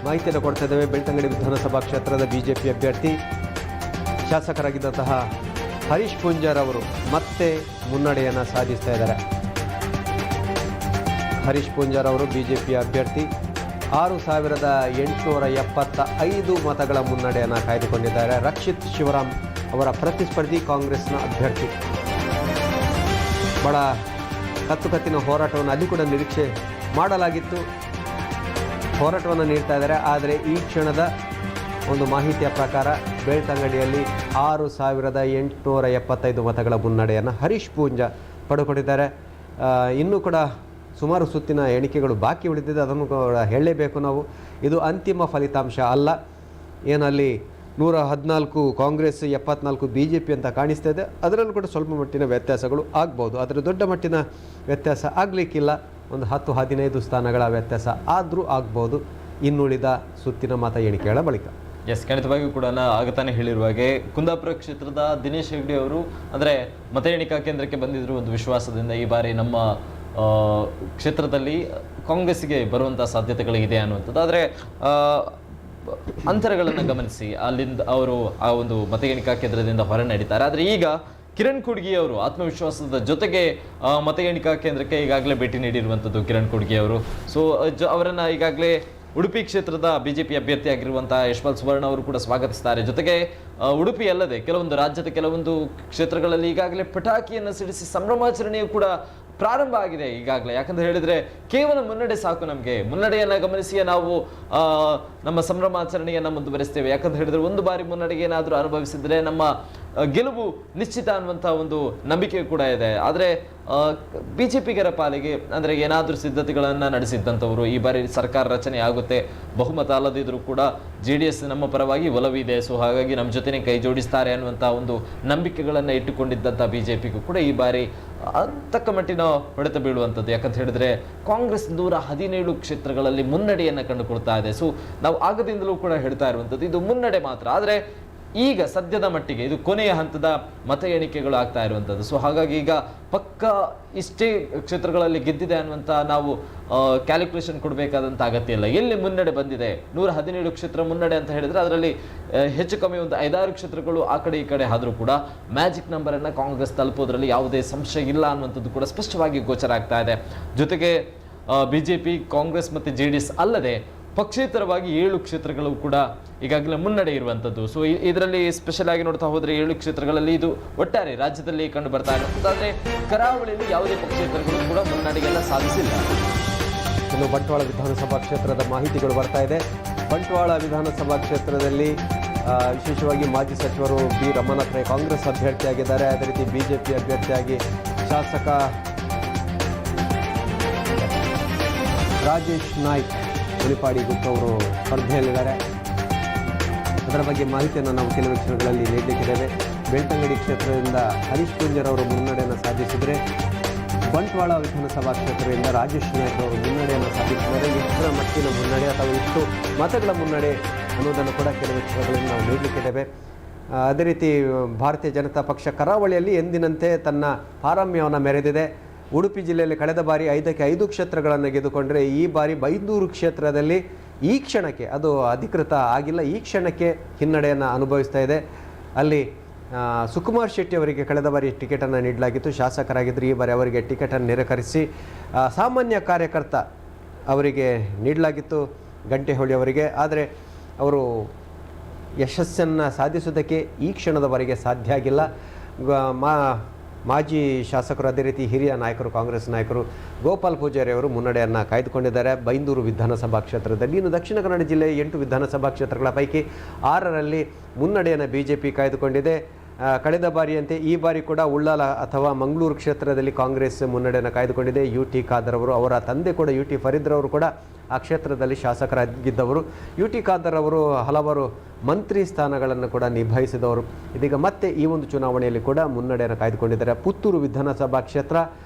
ಮಾಹಿತಿಯನ್ನು ಕೊಡ್ತಾ ಇದ್ದೇವೆ. ಬೆಳ್ತಂಗಡಿ ವಿಧಾನಸಭಾ ಕ್ಷೇತ್ರದ BJಪಿ ಅಭ್ಯರ್ಥಿ ಶಾಸಕರಾಗಿದ್ದಂತಹ ಹರೀಶ್ ಪೂಂಜಾರ್ ಅವರು ಮತ್ತೆ ಮುನ್ನಡೆಯನ್ನು ಸಾಧಿಸ್ತಾ ಇದ್ದಾರೆ. ಹರೀಶ್ ಪೂಂಜಾರ್ ಅವರು BJಪಿಯ ಅಭ್ಯರ್ಥಿ 6875 ಮತಗಳ ಮುನ್ನಡೆಯನ್ನು ಕಾಯ್ದುಕೊಂಡಿದ್ದಾರೆ. ರಕ್ಷಿತ್ ಶಿವರಾಮ್ ಅವರ ಪ್ರತಿಸ್ಪರ್ಧಿ ಕಾಂಗ್ರೆಸ್ನ ಅಭ್ಯರ್ಥಿ. ಬಹಳ ಕತ್ತಿನ ಹೋರಾಟವನ್ನು ಅಲ್ಲಿ ಕೂಡ ನಿರೀಕ್ಷೆ ಮಾಡಲಾಗಿತ್ತು. ಹೋರಾಟವನ್ನು ನೀಡ್ತಾ ಇದ್ದಾರೆ. ಆದರೆ ಈ ಕ್ಷಣದ ಒಂದು ಮಾಹಿತಿಯ ಪ್ರಕಾರ ಬೆಳ್ತಂಗಡಿಯಲ್ಲಿ 6,875 ಮತಗಳ ಮುನ್ನಡೆಯನ್ನು ಹರೀಶ್ ಪೂಂಜಾ ಪಡೆದುಕೊಂಡಿದ್ದಾರೆ. ಇನ್ನೂ ಕೂಡ ಸುಮಾರು ಸುತ್ತಿನ ಎಣಿಕೆಗಳು ಬಾಕಿ ಉಳಿದಿದೆ, ಅದನ್ನು ಕೂಡ ಹೇಳಲೇಬೇಕು ನಾವು. ಇದು ಅಂತಿಮ ಫಲಿತಾಂಶ ಅಲ್ಲ. ಏನಲ್ಲಿ 114 ಕಾಂಗ್ರೆಸ್, 74 BJP ಅಂತ ಕಾಣಿಸ್ತಾ ಇದೆ. ಅದರಲ್ಲೂ ಕೂಡ ಸ್ವಲ್ಪ ಮಟ್ಟಿನ ವ್ಯತ್ಯಾಸಗಳು ಆಗ್ಬೋದು, ಆದರೆ ದೊಡ್ಡ ಮಟ್ಟಿನ ವ್ಯತ್ಯಾಸ ಆಗಲಿಕ್ಕಿಲ್ಲ. ಒಂದು 10-15 ಸ್ಥಾನಗಳ ವ್ಯತ್ಯಾಸ ಆದರೂ ಆಗ್ಬೋದು ಇನ್ನುಳಿದ ಸುತ್ತಿನ ಮತ ಎಣಿಕೆಗಳ ಬಳಿಕ. ಎಸ್, ಖಂಡಿತವಾಗಿಯೂ ಕೂಡ ಆಗತಾನೆ ಹೇಳಿರುವ ಹಾಗೆ ಕುಂದಾಪುರ ಕ್ಷೇತ್ರದ ದಿನೇಶ್ ಹೆಗ್ಡೆ ಅವರು ಅಂದರೆ ಮತ ಎಣಿಕಾ ಕೇಂದ್ರಕ್ಕೆ ಬಂದಿದ್ರು ಒಂದು ವಿಶ್ವಾಸದಿಂದ ಈ ಬಾರಿ ನಮ್ಮ ಕ್ಷೇತ್ರದಲ್ಲಿ ಕಾಂಗ್ರೆಸ್ಸಿಗೆ ಬರುವಂಥ ಸಾಧ್ಯತೆಗಳಿದೆ ಅನ್ನುವಂಥದ್ದು. ಆದರೆ ಅಂತರಗಳನ್ನು ಗಮನಿಸಿ ಅಲ್ಲಿಂದ ಅವರು ಆ ಒಂದು ಮತ ಎಣಿಕಾ ಕೇಂದ್ರದಿಂದ ಹೊರ ನಡೀತಾರೆ. ಆದರೆ ಈಗ ಕಿರಣ್ ಕುಡ್ಗಿ ಅವರು ಆತ್ಮವಿಶ್ವಾಸದ ಜೊತೆಗೆ ಮತ ಎಣಿಕಾ ಕೇಂದ್ರಕ್ಕೆ ಈಗಾಗಲೇ ಭೇಟಿ ನೀಡಿರುವಂಥದ್ದು ಕಿರಣ್ ಕುಡ್ಗಿ ಅವರು. ಸೊ ಅವರನ್ನು ಈಗಾಗಲೇ ಉಡುಪಿ ಕ್ಷೇತ್ರದ BJP ಅಭ್ಯರ್ಥಿಯಾಗಿರುವಂತಹ ಯಶ್ಪಾಲ್ ಸುವರ್ಣ ಅವರು ಕೂಡ ಸ್ವಾಗತಿಸ್ತಾರೆ. ಜೊತೆಗೆ ಉಡುಪಿ ಅಲ್ಲದೆ ಕೆಲವೊಂದು ರಾಜ್ಯದ ಕೆಲವೊಂದು ಕ್ಷೇತ್ರಗಳಲ್ಲಿ ಈಗಾಗಲೇ ಪಟಾಕಿಯನ್ನು ಸಿಡಿಸಿ ಸಂಭ್ರಮಾಚರಣೆಯು ಕೂಡ ಪ್ರಾರಂಭ ಆಗಿದೆ ಈಗಾಗಲೇ. ಯಾಕಂತ ಹೇಳಿದರೆ ಕೇವಲ ಮುನ್ನಡೆ ಸಾಕು, ನಮಗೆ ಮುನ್ನಡೆಯನ್ನು ಗಮನಿಸಿಯೇ ನಾವು ನಮ್ಮ ಸಂಭ್ರಮಾಚರಣೆಯನ್ನು ಮುಂದುವರಿಸ್ತೇವೆ. ಯಾಕಂತ ಹೇಳಿದರೆ ಒಂದು ಬಾರಿ ಮುನ್ನಡೆಗೆ ಏನಾದರೂ ಅನುಭವಿಸಿದರೆ ನಮ್ಮ ಗೆಲುವು ನಿಶ್ಚಿತ ಅನ್ನುವಂಥ ಒಂದು ನಂಬಿಕೆ ಕೂಡ ಇದೆ. ಆದರೆ BJPಗರ ಪಾಲಿಗೆ ಅಂದರೆ ಏನಾದರೂ ಸಿದ್ಧತೆಗಳನ್ನು ನಡೆಸಿದ್ದಂಥವರು ಈ ಬಾರಿ ಸರ್ಕಾರ ರಚನೆ ಆಗುತ್ತೆ, ಬಹುಮತ ಅಲ್ಲದಿದ್ದರೂ ಕೂಡ JDS ನಮ್ಮ ಪರವಾಗಿ ಒಲವಿದೆ, ಸೊ ಹಾಗಾಗಿ ನಮ್ಮ ಜೊತೆನೇ ಕೈ ಜೋಡಿಸ್ತಾರೆ ಅನ್ನುವಂಥ ಒಂದು ನಂಬಿಕೆಗಳನ್ನು ಇಟ್ಟುಕೊಂಡಿದ್ದಂಥ BJPಗೂ ಕೂಡ ಈ ಬಾರಿ ತಕ್ಕ ಮಟ್ಟಿನ ಹೊಡೆತ ಬೀಳುವಂಥದ್ದು. ಯಾಕಂತ ಹೇಳಿದರೆ ಕಾಂಗ್ರೆಸ್ 117 ಕ್ಷೇತ್ರಗಳಲ್ಲಿ ಮುನ್ನಡೆಯನ್ನು ಕಂಡುಕೊಳ್ತಾ ಇದೆ. ಸೊ ನಾವು ಆಗದಿಂದಲೂ ಕೂಡ ಹೇಳ್ತಾ ಇರುವಂಥದ್ದು ಇದು ಮುನ್ನಡೆ ಮಾತ್ರ. ಆದರೆ ಈಗ ಸದ್ಯದ ಮಟ್ಟಿಗೆ ಇದು ಕೊನೆಯ ಹಂತದ ಮತ ಎಣಿಕೆಗಳು ಆಗ್ತಾ ಇರುವಂಥದ್ದು. ಸೊ ಹಾಗಾಗಿ ಈಗ ಪಕ್ಕ ಇಷ್ಟೇ ಕ್ಷೇತ್ರಗಳಲ್ಲಿ ಗೆದ್ದಿದೆ ಅನ್ನುವಂಥ ನಾವು ಕ್ಯಾಲ್ಕುಲೇಷನ್ ಕೊಡಬೇಕಾದಂಥ ಅಗತ್ಯ ಇಲ್ಲ. ಎಲ್ಲಿ ಮುನ್ನಡೆ ಬಂದಿದೆ 117 ಕ್ಷೇತ್ರ ಮುನ್ನಡೆ ಅಂತ ಹೇಳಿದರೆ ಅದರಲ್ಲಿ ಹೆಚ್ಚು ಕಮ್ಮಿ ಒಂದು 5-6 ಕ್ಷೇತ್ರಗಳು ಆ ಕಡೆ ಈ ಕಡೆ ಆದರೂ ಕೂಡ ಮ್ಯಾಜಿಕ್ ನಂಬರನ್ನು ಕಾಂಗ್ರೆಸ್ ತಲುಪೋದ್ರಲ್ಲಿ ಯಾವುದೇ ಸಂಶಯ ಇಲ್ಲ ಅನ್ನುವಂಥದ್ದು ಕೂಡ ಸ್ಪಷ್ಟವಾಗಿ ಗೋಚರ ಆಗ್ತಾ ಇದೆ. ಜೊತೆಗೆ BJP, ಕಾಂಗ್ರೆಸ್ ಮತ್ತು JDS ಅಲ್ಲದೆ ಪಕ್ಷೇತರವಾಗಿ 7 ಕ್ಷೇತ್ರಗಳು ಕೂಡ ಈಗಾಗಲೇ ಮುನ್ನಡೆ ಇರುವಂಥದ್ದು. ಸೊ ಇದರಲ್ಲಿ ಸ್ಪೆಷಲ್ ಆಗಿ ನೋಡ್ತಾ ಹೋದರೆ 7 ಕ್ಷೇತ್ರಗಳಲ್ಲಿ ಇದು ಒಟ್ಟಾರೆ ರಾಜ್ಯದಲ್ಲಿ ಕಂಡು ಬರ್ತಾ ಇರುವಂಥದ್ದು. ಆದರೆ ಕರಾವಳಿಯಲ್ಲಿ ಯಾವುದೇ ಪಕ್ಷೇತರಗಳು ಕೂಡ ಮುನ್ನಡೆಗೆಲ್ಲ ಸಾಧಿಸಿಲ್ಲ. ಇನ್ನು ಬಂಟ್ವಾಳ ವಿಧಾನಸಭಾ ಕ್ಷೇತ್ರದ ಮಾಹಿತಿಗಳು ಬರ್ತಾ ಇದೆ. ಬಂಟ್ವಾಳ ವಿಧಾನಸಭಾ ಕ್ಷೇತ್ರದಲ್ಲಿ ವಿಶೇಷವಾಗಿ ಮಾಜಿ ಸಚಿವರು B. ರಮನಾಥ್ ರೈ ಕಾಂಗ್ರೆಸ್ ಅಭ್ಯರ್ಥಿಯಾಗಿದ್ದಾರೆ. ಅದೇ ರೀತಿ BJP ಅಭ್ಯರ್ಥಿಯಾಗಿ ಶಾಸಕ ರಾಜೇಶ್ ನಾಯ್ಕ್ ಉಳಿಪಾಡಿ ಗುಪ್ತ ಅವರು ಸ್ಪರ್ಧೆಯಲ್ಲಿದ್ದಾರೆ. ಅದರ ಬಗ್ಗೆ ಮಾಹಿತಿಯನ್ನು ನಾವು ಕೆಲವು ಕ್ಷಣಗಳಲ್ಲಿ ನೀಡಲಿಕ್ಕಿದ್ದೇವೆ. ಬೆಳ್ತಂಗಡಿ ಕ್ಷೇತ್ರದಿಂದ ಹರೀಶ್ ಪೂಂಜರವರು ಮುನ್ನಡೆಯನ್ನು ಸಾಧಿಸಿದರೆ ಬಂಟ್ವಾಳ ವಿಧಾನಸಭಾ ಕ್ಷೇತ್ರದಿಂದ ರಾಜೇಶ್ ನಾಯ್ಕ್ ಅವರು ಮುನ್ನಡೆಯನ್ನು ಸಾಧಿಸಿದರೆ ಎಷ್ಟರ ಮಟ್ಟಿನ ಮುನ್ನಡೆ ಅಥವಾ ಎಷ್ಟು ಮತಗಳ ಮುನ್ನಡೆ ಅನ್ನೋದನ್ನು ಕೂಡ ಕೆಲವು ಕ್ಷೇತ್ರಗಳಲ್ಲಿ ನಾವು ನೀಡಲಿಕ್ಕಿದ್ದೇವೆ. ಅದೇ ರೀತಿ ಭಾರತೀಯ ಜನತಾ ಪಕ್ಷ ಕರಾವಳಿಯಲ್ಲಿ ಎಂದಿನಂತೆ ತನ್ನ ಪಾರಮ್ಯವನ್ನು ಮೆರೆದಿದೆ. ಉಡುಪಿ ಜಿಲ್ಲೆಯಲ್ಲಿ ಕಳೆದ ಬಾರಿ 5ಕ್ಕೆ 5 ಕ್ಷೇತ್ರಗಳನ್ನು ಗೆದ್ದುಕೊಂಡರೆ ಈ ಬಾರಿ ಬೈಂದೂರು ಕ್ಷೇತ್ರದಲ್ಲಿ ಈ ಕ್ಷಣಕ್ಕೆ ಅದು ಅಧಿಕೃತ ಆಗಿಲ್ಲ, ಈ ಕ್ಷಣಕ್ಕೆ ಹಿನ್ನಡೆಯನ್ನು ಅನುಭವಿಸ್ತಾ ಇದೆ. ಅಲ್ಲಿ ಸುಕುಮಾರ್ ಶೆಟ್ಟಿ ಅವರಿಗೆ ಕಳೆದ ಬಾರಿ ಟಿಕೆಟನ್ನು ನೀಡಲಾಗಿತ್ತು, ಶಾಸಕರಾಗಿದ್ದರು. ಈ ಬಾರಿ ಅವರಿಗೆ ಟಿಕೆಟನ್ನು ನಿರಾಕರಿಸಿ ಸಾಮಾನ್ಯ ಕಾರ್ಯಕರ್ತ ಅವರಿಗೆ ನೀಡಲಾಗಿತ್ತು, ಗಂಟೆಹೊಳಿ ಅವರಿಗೆ. ಆದರೆ ಅವರು ಯಶಸ್ಸನ್ನು ಸಾಧಿಸುವುದಕ್ಕೆ ಈ ಕ್ಷಣದವರೆಗೆ ಸಾಧ್ಯ ಆಗಿಲ್ಲ. ಮಾಜಿ ಶಾಸಕರು ಅದೇ ರೀತಿ ಹಿರಿಯ ನಾಯಕರು, ಕಾಂಗ್ರೆಸ್ ನಾಯಕರು ಗೋಪಾಲ್ ಪೂಜಾರಿ ಅವರು ಮುನ್ನಡೆಯನ್ನು ಕಾಯ್ದುಕೊಂಡಿದ್ದಾರೆ ಬೈಂದೂರು ವಿಧಾನಸಭಾ ಕ್ಷೇತ್ರದಲ್ಲಿ. ಇನ್ನು ದಕ್ಷಿಣ ಕನ್ನಡ ಜಿಲ್ಲೆಯ 8 ವಿಧಾನಸಭಾ ಕ್ಷೇತ್ರಗಳ ಪೈಕಿ 6ರಲ್ಲಿ ಮುನ್ನಡೆಯನ್ನು BJP ಕಾಯ್ದುಕೊಂಡಿದೆ. ಕಳೆದ ಬಾರಿಯಂತೆ ಈ ಬಾರಿ ಕೂಡ ಉಳ್ಳಾಲ ಅಥವಾ ಮಂಗಳೂರು ಕ್ಷೇತ್ರದಲ್ಲಿ ಕಾಂಗ್ರೆಸ್ ಮುನ್ನಡೆಯನ್ನು ಕಾಯ್ದುಕೊಂಡಿದೆ. UT ಖಾದರ್ ಅವರು, ಅವರ ತಂದೆ ಕೂಡ UT ಫರೀದ್ ಅವರು ಕೂಡ ಆ ಕ್ಷೇತ್ರದಲ್ಲಿ ಶಾಸಕರಾಗಿದ್ದವರು. UT ಖಾದರ್ ಅವರು ಹಲವಾರು ಮಂತ್ರಿ ಸ್ಥಾನಗಳನ್ನು ಕೂಡ ನಿಭಾಯಿಸಿದವರು. ಇದೀಗ ಮತ್ತೆ ಈ ಒಂದು ಚುನಾವಣೆಯಲ್ಲಿ ಕೂಡ ಮುನ್ನಡೆಯನ್ನು ಕಾಯ್ದುಕೊಂಡಿದ್ದಾರೆ. ಪುತ್ತೂರು ವಿಧಾನಸಭಾ ಕ್ಷೇತ್ರ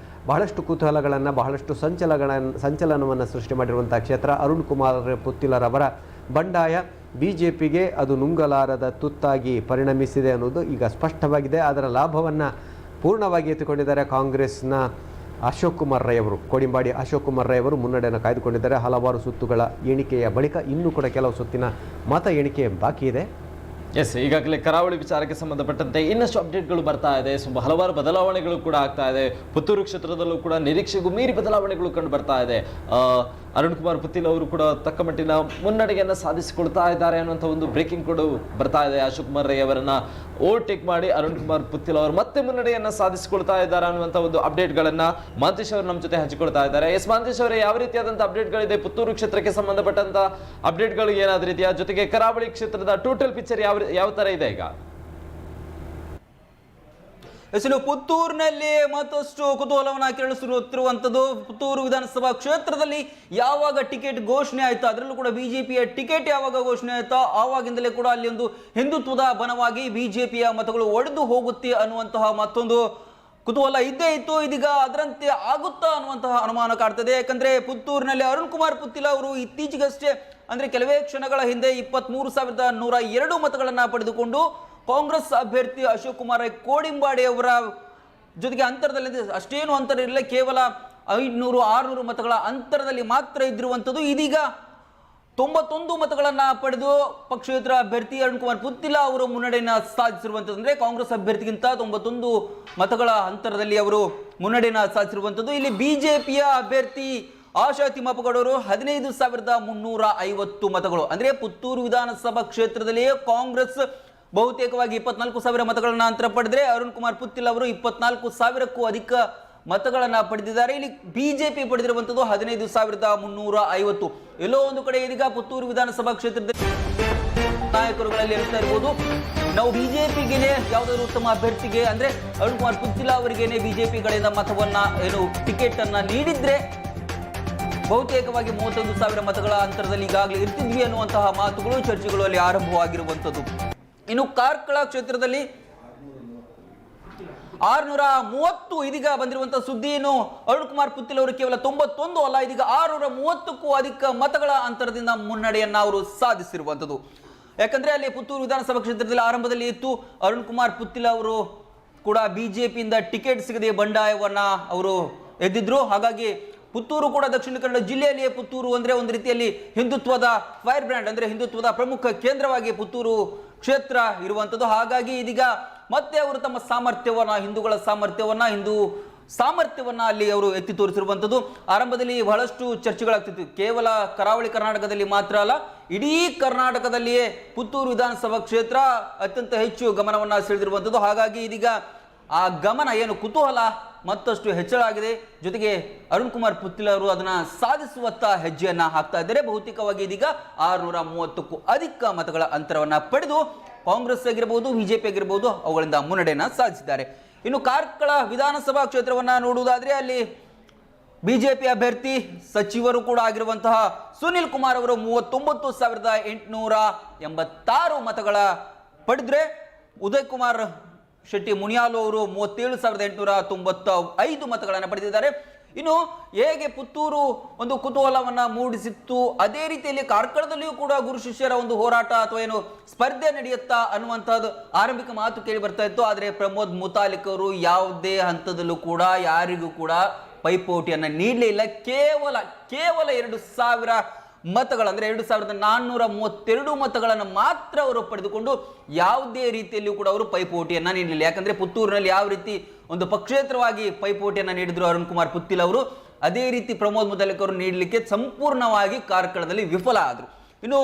ಬಹಳಷ್ಟು ಕುತೂಹಲಗಳನ್ನು, ಬಹಳಷ್ಟು ಸಂಚಲನವನ್ನು ಸೃಷ್ಟಿ ಮಾಡಿರುವಂಥ ಕ್ಷೇತ್ರ. ಅರುಣ್ ಕುಮಾರ್ ಪುತ್ತಿಲರವರ ಬಂಡಾಯ BJPಗೆ ಅದು ನುಂಗಲಾರದ ತುತ್ತಾಗಿ ಪರಿಣಮಿಸಿದೆ ಅನ್ನೋದು ಈಗ ಸ್ಪಷ್ಟವಾಗಿದೆ. ಅದರ ಲಾಭವನ್ನು ಪೂರ್ಣವಾಗಿ ಎತ್ತಿಕೊಂಡಿದ್ದಾರೆ ಕಾಂಗ್ರೆಸ್ನ ಅಶೋಕ್ ಕುಮಾರ್ ರೈ ಅವರು. ಕೋಡಿಂಬಾಡಿ ಅಶೋಕ್ ಕುಮಾರ್ ರೈ ಅವರು ಮುನ್ನಡೆಯನ್ನು ಕಾಯ್ದುಕೊಂಡಿದ್ದಾರೆ. ಹಲವಾರು ಸುತ್ತುಗಳ ಎಣಿಕೆಯ ಬಳಿಕ ಇನ್ನೂ ಕೂಡ ಕೆಲವು ಸುತ್ತಿನ ಮತ ಎಣಿಕೆ ಬಾಕಿ ಇದೆ. ಎಸ್, ಈಗಾಗಲೇ ಕರಾವಳಿ ವಿಚಾರಕ್ಕೆ ಸಂಬಂಧಪಟ್ಟಂತೆ ಇನ್ನಷ್ಟು ಅಪ್ಡೇಟ್ಗಳು ಬರ್ತಾ ಇದೆ. ಹಲವಾರು ಬದಲಾವಣೆಗಳು ಕೂಡ ಆಗ್ತಾ ಇದೆ. ಪುತ್ತೂರು ಕ್ಷೇತ್ರದಲ್ಲೂ ಕೂಡ ನಿರೀಕ್ಷೆಗೂ ಮೀರಿ ಬದಲಾವಣೆಗಳು ಕಂಡು ಬರ್ತಾ ಇದೆ. ಅರುಣ್ ಕುಮಾರ್ ಪುತ್ತಿಲ್ ಅವರು ಕೂಡ ತಕ್ಕ ಮಟ್ಟಿನ ಮುನ್ನಡೆಯನ್ನು ಸಾಧಿಸಿಕೊಳ್ತಾ ಇದ್ದಾರೆ ಅನ್ನುವಂಥ ಒಂದು ಬ್ರೇಕಿಂಗ್ ಕೂಡ ಬರ್ತಾ ಇದೆ. ಅಶೋಕ್ ಕುಮಾರ್ ರೈ ಅವರನ್ನ ಓವರ್ಟೇಕ್ ಮಾಡಿ ಅರುಣ್ ಕುಮಾರ್ ಪುತ್ತಿಲ್ ಅವರು ಮತ್ತೆ ಮುನ್ನಡೆಯನ್ನ ಸಾಧಿಸಿಕೊಳ್ತಾ ಇದ್ದಾರೆ ಅನ್ನುವಂಥ ಒಂದು ಅಪ್ಡೇಟ್ಗಳನ್ನ ಮಾಂತೇಶ್ ಅವರು ನಮ್ಮ ಜೊತೆ ಹಂಚಿಕೊಳ್ತಾ ಇದ್ದಾರೆ. ಎಸ್ ಮಾಂತೇಶ್ ಅವರೇ, ಯಾವ ರೀತಿಯಾದಂಥ ಅಪ್ಡೇಟ್ಗಳಿದೆ? ಪುತ್ತೂರು ಕ್ಷೇತ್ರಕ್ಕೆ ಸಂಬಂಧಪಟ್ಟಂತ ಅಪ್ಡೇಟ್ಗಳು ಏನಾದ್ರೂ ಇದೆಯಾ? ಜೊತೆಗೆ ಕರಾವಳಿ ಕ್ಷೇತ್ರದ ಟೋಟಲ್ ಪಿಕ್ಚರ್ ಯಾವ ತರ ಇದೆ ಈಗ? ಹೆಸರು ಪುತ್ತೂರಿನಲ್ಲಿ ಮತ್ತಷ್ಟು ಕುತೂಹಲವನ್ನ ಕೆರಳಿಸುತ್ತಿರುವಂಥದ್ದು. ಪುತ್ತೂರು ವಿಧಾನಸಭಾ ಕ್ಷೇತ್ರದಲ್ಲಿ ಯಾವಾಗ ಟಿಕೆಟ್ ಘೋಷಣೆ ಆಯ್ತಾ, ಅದರಲ್ಲೂ ಕೂಡ ಬಿಜೆಪಿಯ ಟಿಕೆಟ್ ಯಾವಾಗ ಘೋಷಣೆ ಆಯ್ತಾ ಆವಾಗಿಂದಲೇ ಕೂಡ ಅಲ್ಲಿ ಒಂದು ಹಿಂದುತ್ವದ ಬಣವಾಗಿ ಬಿಜೆಪಿಯ ಮತಗಳು ಒಡೆದು ಹೋಗುತ್ತೆ ಅನ್ನುವಂತಹ ಮತ್ತೊಂದು ಕುತೂಹಲ ಇದ್ದೇ ಇತ್ತು. ಇದೀಗ ಅದರಂತೆ ಆಗುತ್ತಾ ಅನ್ನುವಂತಹ ಅನುಮಾನ ಕಾಡ್ತದೆ. ಯಾಕಂದ್ರೆ ಪುತ್ತೂರಿನಲ್ಲಿ ಅರುಣ್ ಕುಮಾರ್ ಪುತ್ತಿಲ್ ಅವರು ಇತ್ತೀಚೆಗಷ್ಟೇ ಅಂದ್ರೆ ಕೆಲವೇ ಕ್ಷಣಗಳ ಹಿಂದೆ 23,102 ಮತಗಳನ್ನ ಪಡೆದುಕೊಂಡು ಕಾಂಗ್ರೆಸ್ ಅಭ್ಯರ್ಥಿ ಅಶೋಕ್ ಕುಮಾರ್ ಕೋಡಿಂಬಾಡಿ ಅವರ ಜೊತೆಗೆ ಅಂತರದಲ್ಲಿ ಅಷ್ಟೇನು ಅಂತರ ಇರಲಿಲ್ಲ, ಕೇವಲ 500-600 ಮತಗಳ ಅಂತರದಲ್ಲಿ ಮಾತ್ರ ಇದ್ದಿರುವಂಥದ್ದು. ಇದೀಗ 91 ಮತಗಳನ್ನ ಪಡೆದು ಪಕ್ಷೇತರ ಅಭ್ಯರ್ಥಿ ಅರುಣ್ ಕುಮಾರ್ ಪುತ್ತಿಲ್ ಅವರು ಮುನ್ನಡೆಯನ್ನು ಸಾಧಿಸಿರುವಂಥದ್ದು. ಅಂದ್ರೆ ಕಾಂಗ್ರೆಸ್ ಅಭ್ಯರ್ಥಿಗಿಂತ 91 ಮತಗಳ ಅಂತರದಲ್ಲಿ ಅವರು ಮುನ್ನಡೆಯನ್ನು ಸಾಧಿಸಿರುವಂಥದ್ದು. ಇಲ್ಲಿ ಬಿಜೆಪಿಯ ಅಭ್ಯರ್ಥಿ ಆಶಾ ತಿಮ್ಮಪ್ಪಗೌಡ ಅವರು 15,350 ಮತಗಳು. ಅಂದ್ರೆ ಪುತ್ತೂರು ವಿಧಾನಸಭಾ ಕ್ಷೇತ್ರದಲ್ಲಿಯೇ ಕಾಂಗ್ರೆಸ್ ಬಹುತೇಕವಾಗಿ 24,000 ಮತಗಳನ್ನ ಅಂತರ ಪಡೆದ್ರೆ ಅರುಣ್ ಕುಮಾರ್ ಪುತ್ತಿಲ್ ಅವರು 24,000ಕ್ಕೂ ಅಧಿಕ ಮತಗಳನ್ನ ಪಡೆದಿದ್ದಾರೆ. ಇಲ್ಲಿ ಬಿಜೆಪಿ ಪಡೆದಿರುವಂತದ್ದು 15,350. ಎಲ್ಲೋ ಒಂದು ಕಡೆ ಇದೀಗ ಪುತ್ತೂರು ವಿಧಾನಸಭಾ ಕ್ಷೇತ್ರದ ನಾಯಕರುಗಳಲ್ಲಿ ಹೇಳ್ತಾ ಇರಬಹುದು, ನಾವು ಬಿಜೆಪಿಗೆ ಯಾವುದಾದ್ರು ಉತ್ತಮ ಅಭ್ಯರ್ಥಿಗೆ ಅಂದ್ರೆ ಅರುಣ್ ಕುಮಾರ್ ಪುತ್ತಿಲ್ ಅವರಿಗೇನೆ ಬಿಜೆಪಿ ಕಡೆಯಿಂದ ಮತವನ್ನ ಟಿಕೆಟ್ ಅನ್ನ ನೀಡಿದ್ರೆ ಬಹುತೇಕವಾಗಿ 31,000 ಮತಗಳ ಅಂತರದಲ್ಲಿ ಈಗಾಗಲೇ ಇರ್ತಿದ್ವಿ ಅನ್ನುವಂತಹ ಮಾತುಗಳು ಚರ್ಚೆಗಳು ಅಲ್ಲಿ ಆರಂಭವಾಗಿರುವಂತದ್ದು. ಇನ್ನು ಕಾರ್ಕಳ ಕ್ಷೇತ್ರದಲ್ಲಿ 630 ಇದೀಗ ಬಂದಿರುವಂತಹ ಸುದ್ದಿ. ಏನು ಅರುಣ್ ಕುಮಾರ್ ಪುತ್ತಿಲ್ ಅವರು ಕೇವಲ 91 ಅಲ್ಲ, ಇದೀಗ 630ಕ್ಕೂ ಅಧಿಕ ಮತಗಳ ಅಂತರದಿಂದ ಮುನ್ನಡೆಯನ್ನ ಅವರು ಸಾಧಿಸಿರುವಂತದ್ದು. ಯಾಕಂದ್ರೆ ಅಲ್ಲಿ ಪುತ್ತೂರು ವಿಧಾನಸಭಾ ಕ್ಷೇತ್ರದಲ್ಲಿ ಆರಂಭದಲ್ಲಿ ಇತ್ತು ಅರುಣ್ ಕುಮಾರ್ ಪುತ್ತಿಲ್ ಅವರು ಕೂಡ ಬಿಜೆಪಿಯಿಂದ ಟಿಕೆಟ್ ಸಿಗದೆ ಬಂಡಾಯವನ್ನ ಅವರು ಎದ್ದಿದ್ರು. ಹಾಗಾಗಿ ಪುತ್ತೂರು ಕೂಡ ದಕ್ಷಿಣ ಕನ್ನಡ ಜಿಲ್ಲೆಯಲ್ಲಿಯೇ ಪುತ್ತೂರು ಅಂದ್ರೆ ಒಂದು ರೀತಿಯಲ್ಲಿ ಹಿಂದುತ್ವದ ಫೈರ್ ಬ್ರ್ಯಾಂಡ್, ಅಂದ್ರೆ ಹಿಂದುತ್ವದ ಪ್ರಮುಖ ಕೇಂದ್ರವಾಗಿ ಪುತ್ತೂರು ಕ್ಷೇತ್ರ ಇರುವಂಥದ್ದು. ಹಾಗಾಗಿ ಇದೀಗ ಮತ್ತೆ ಅವರು ತಮ್ಮ ಸಾಮರ್ಥ್ಯವನ್ನ, ಹಿಂದೂಗಳ ಸಾಮರ್ಥ್ಯವನ್ನ, ಹಿಂದೂ ಸಾಮರ್ಥ್ಯವನ್ನ ಅಲ್ಲಿ ಅವರು ಎತ್ತಿ ತೋರಿಸಿರುವಂಥದ್ದು. ಆರಂಭದಲ್ಲಿ ಬಹಳಷ್ಟು ಚರ್ಚೆಗಳಾಗ್ತಿತ್ತು. ಕೇವಲ ಕರಾವಳಿ ಕರ್ನಾಟಕದಲ್ಲಿ ಮಾತ್ರ ಅಲ್ಲ, ಇಡೀ ಕರ್ನಾಟಕದಲ್ಲಿಯೇ ಪುತ್ತೂರು ವಿಧಾನಸಭಾ ಕ್ಷೇತ್ರ ಅತ್ಯಂತ ಹೆಚ್ಚು ಗಮನವನ್ನ ಸೆಳೆದಿರುವಂಥದ್ದು. ಹಾಗಾಗಿ ಇದೀಗ ಆ ಗಮನ ಏನು ಕುತೂಹಲ ಮತ್ತಷ್ಟು ಹೆಚ್ಚಳ ಆಗಿದೆ. ಜೊತೆಗೆ ಅರುಣ್ ಕುಮಾರ್ ಪುತ್ತಿಲ್ ಅವರು ಅದನ್ನ ಸಾಧಿಸುವತ್ತ ಹೆಜ್ಜೆಯನ್ನ ಹಾಕ್ತಾ ಇದ್ದಾರೆ. ಬಹುತೇಕವಾಗಿ ಇದೀಗ 630ಕ್ಕೂ ಅಧಿಕ ಮತಗಳ ಅಂತರವನ್ನ ಪಡೆದು ಕಾಂಗ್ರೆಸ್ ಆಗಿರಬಹುದು, ಬಿಜೆಪಿ ಆಗಿರಬಹುದು, ಅವುಗಳಿಂದ ಮುನ್ನಡೆಯನ್ನ ಸಾಧಿಸಿದ್ದಾರೆ. ಇನ್ನು ಕಾರ್ಕಳ ವಿಧಾನಸಭಾ ಕ್ಷೇತ್ರವನ್ನ ನೋಡುವುದಾದ್ರೆ ಅಲ್ಲಿ ಬಿಜೆಪಿ ಅಭ್ಯರ್ಥಿ ಸಚಿವರು ಕೂಡ ಆಗಿರುವಂತಹ ಸುನಿಲ್ ಕುಮಾರ್ ಅವರು 39,886 ಮತಗಳ ಪಡೆದ್ರೆ ಉದಯ್ ಕುಮಾರ್ ಶೆಟ್ಟಿ ಮುನಿಯಾಲು ಅವರು 37,895 ಮತಗಳನ್ನು ಪಡೆದಿದ್ದಾರೆ. ಇನ್ನು ಹೇಗೆ ಪುತ್ತೂರು ಒಂದು ಕುತೂಹಲವನ್ನ ಮೂಡಿಸಿತ್ತು, ಅದೇ ರೀತಿಯಲ್ಲಿ ಕಾರ್ಕಳದಲ್ಲಿಯೂ ಕೂಡ ಗುರು ಶಿಷ್ಯರ ಒಂದು ಹೋರಾಟ ಅಥವಾ ಏನು ಸ್ಪರ್ಧೆ ನಡೆಯುತ್ತಾ ಅನ್ನುವಂಥದ್ದು ಆರಂಭಿಕ ಮಾತು ಕೇಳಿ ಬರ್ತಾ ಇತ್ತು. ಆದರೆ ಪ್ರಮೋದ್ ಮುತಾಲಿಕ್ ಅವರು ಯಾವುದೇ ಹಂತದಲ್ಲೂ ಕೂಡ ಯಾರಿಗೂ ಕೂಡ ಪೈಪೋಟಿಯನ್ನ ನೀಡಲೇ ಇಲ್ಲ. ಕೇವಲ 2,000 ಮತಗಳು ಅಂದ್ರೆ 2,432 ಮತಗಳನ್ನು ಮಾತ್ರ ಅವರು ಪಡೆದುಕೊಂಡು ಯಾವುದೇ ರೀತಿಯಲ್ಲಿಯೂ ಕೂಡ ಅವರು ಪೈಪೋಟಿಯನ್ನ ನೀಡಲಿಲ್ಲ. ಯಾಕಂದ್ರೆ ಪುತ್ತೂರಿನಲ್ಲಿ ಯಾವ ರೀತಿ ಒಂದು ಪಕ್ಷೇತರವಾಗಿ ಪೈಪೋಟಿಯನ್ನ ನೀಡಿದ್ರು ಅರುಣ್ ಕುಮಾರ್ ಪುತ್ತಿಲ್ ಅವರು, ಅದೇ ರೀತಿ ಪ್ರಮೋದ್ ಮುತಾಲಿಕ್ ಅವರು ನೀಡಲಿಕ್ಕೆ ಸಂಪೂರ್ಣವಾಗಿ ಕಾರ್ಕಳದಲ್ಲಿ ವಿಫಲ ಆದರು. ಇನ್ನು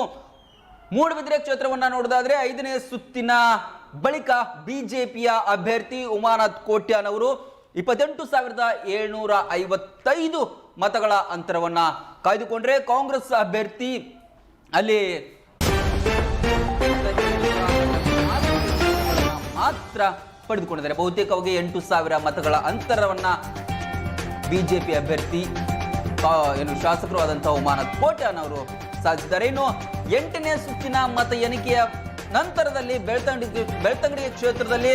ಮೂಡಬಿದ್ರೆ ಕ್ಷೇತ್ರವನ್ನ ನೋಡೋದಾದ್ರೆ 5ನೇ ಸುತ್ತಿನ ಬಳಿಕ ಬಿಜೆಪಿಯ ಅಭ್ಯರ್ಥಿ ಉಮಾನಾಥ್ ಕೋಟ್ಯಾನ್ ಅವರು 28,755 ಮತಗಳ ಅಂತರವನ್ನ ಕಾಯ್ದುಕೊಂಡ್ರೆ ಕಾಂಗ್ರೆಸ್ ಅಭ್ಯರ್ಥಿ ಅಲ್ಲಿ ಮಾತ್ರ ಪಡೆದುಕೊಂಡಿದ್ದಾರೆ. ಬಹುತೇಕವಾಗಿ 8,000 ಮತಗಳ ಅಂತರವನ್ನ ಬಿಜೆಪಿ ಅಭ್ಯರ್ಥಿ ಏನು ಶಾಸಕರು ಆದಂತಹ ಉಮಾನಾಥ್ ಕೋಟ್ಯಾನ್ ಅವರು ಸಾಧಿಸಿದ್ದಾರೆ. ಇನ್ನು 8ನೇ ಸುತ್ತಿನ ಮತ ಎಣಿಕೆಯ ನಂತರದಲ್ಲಿ ಬೆಳ್ತಂಗಡಿ ಕ್ಷೇತ್ರದಲ್ಲಿ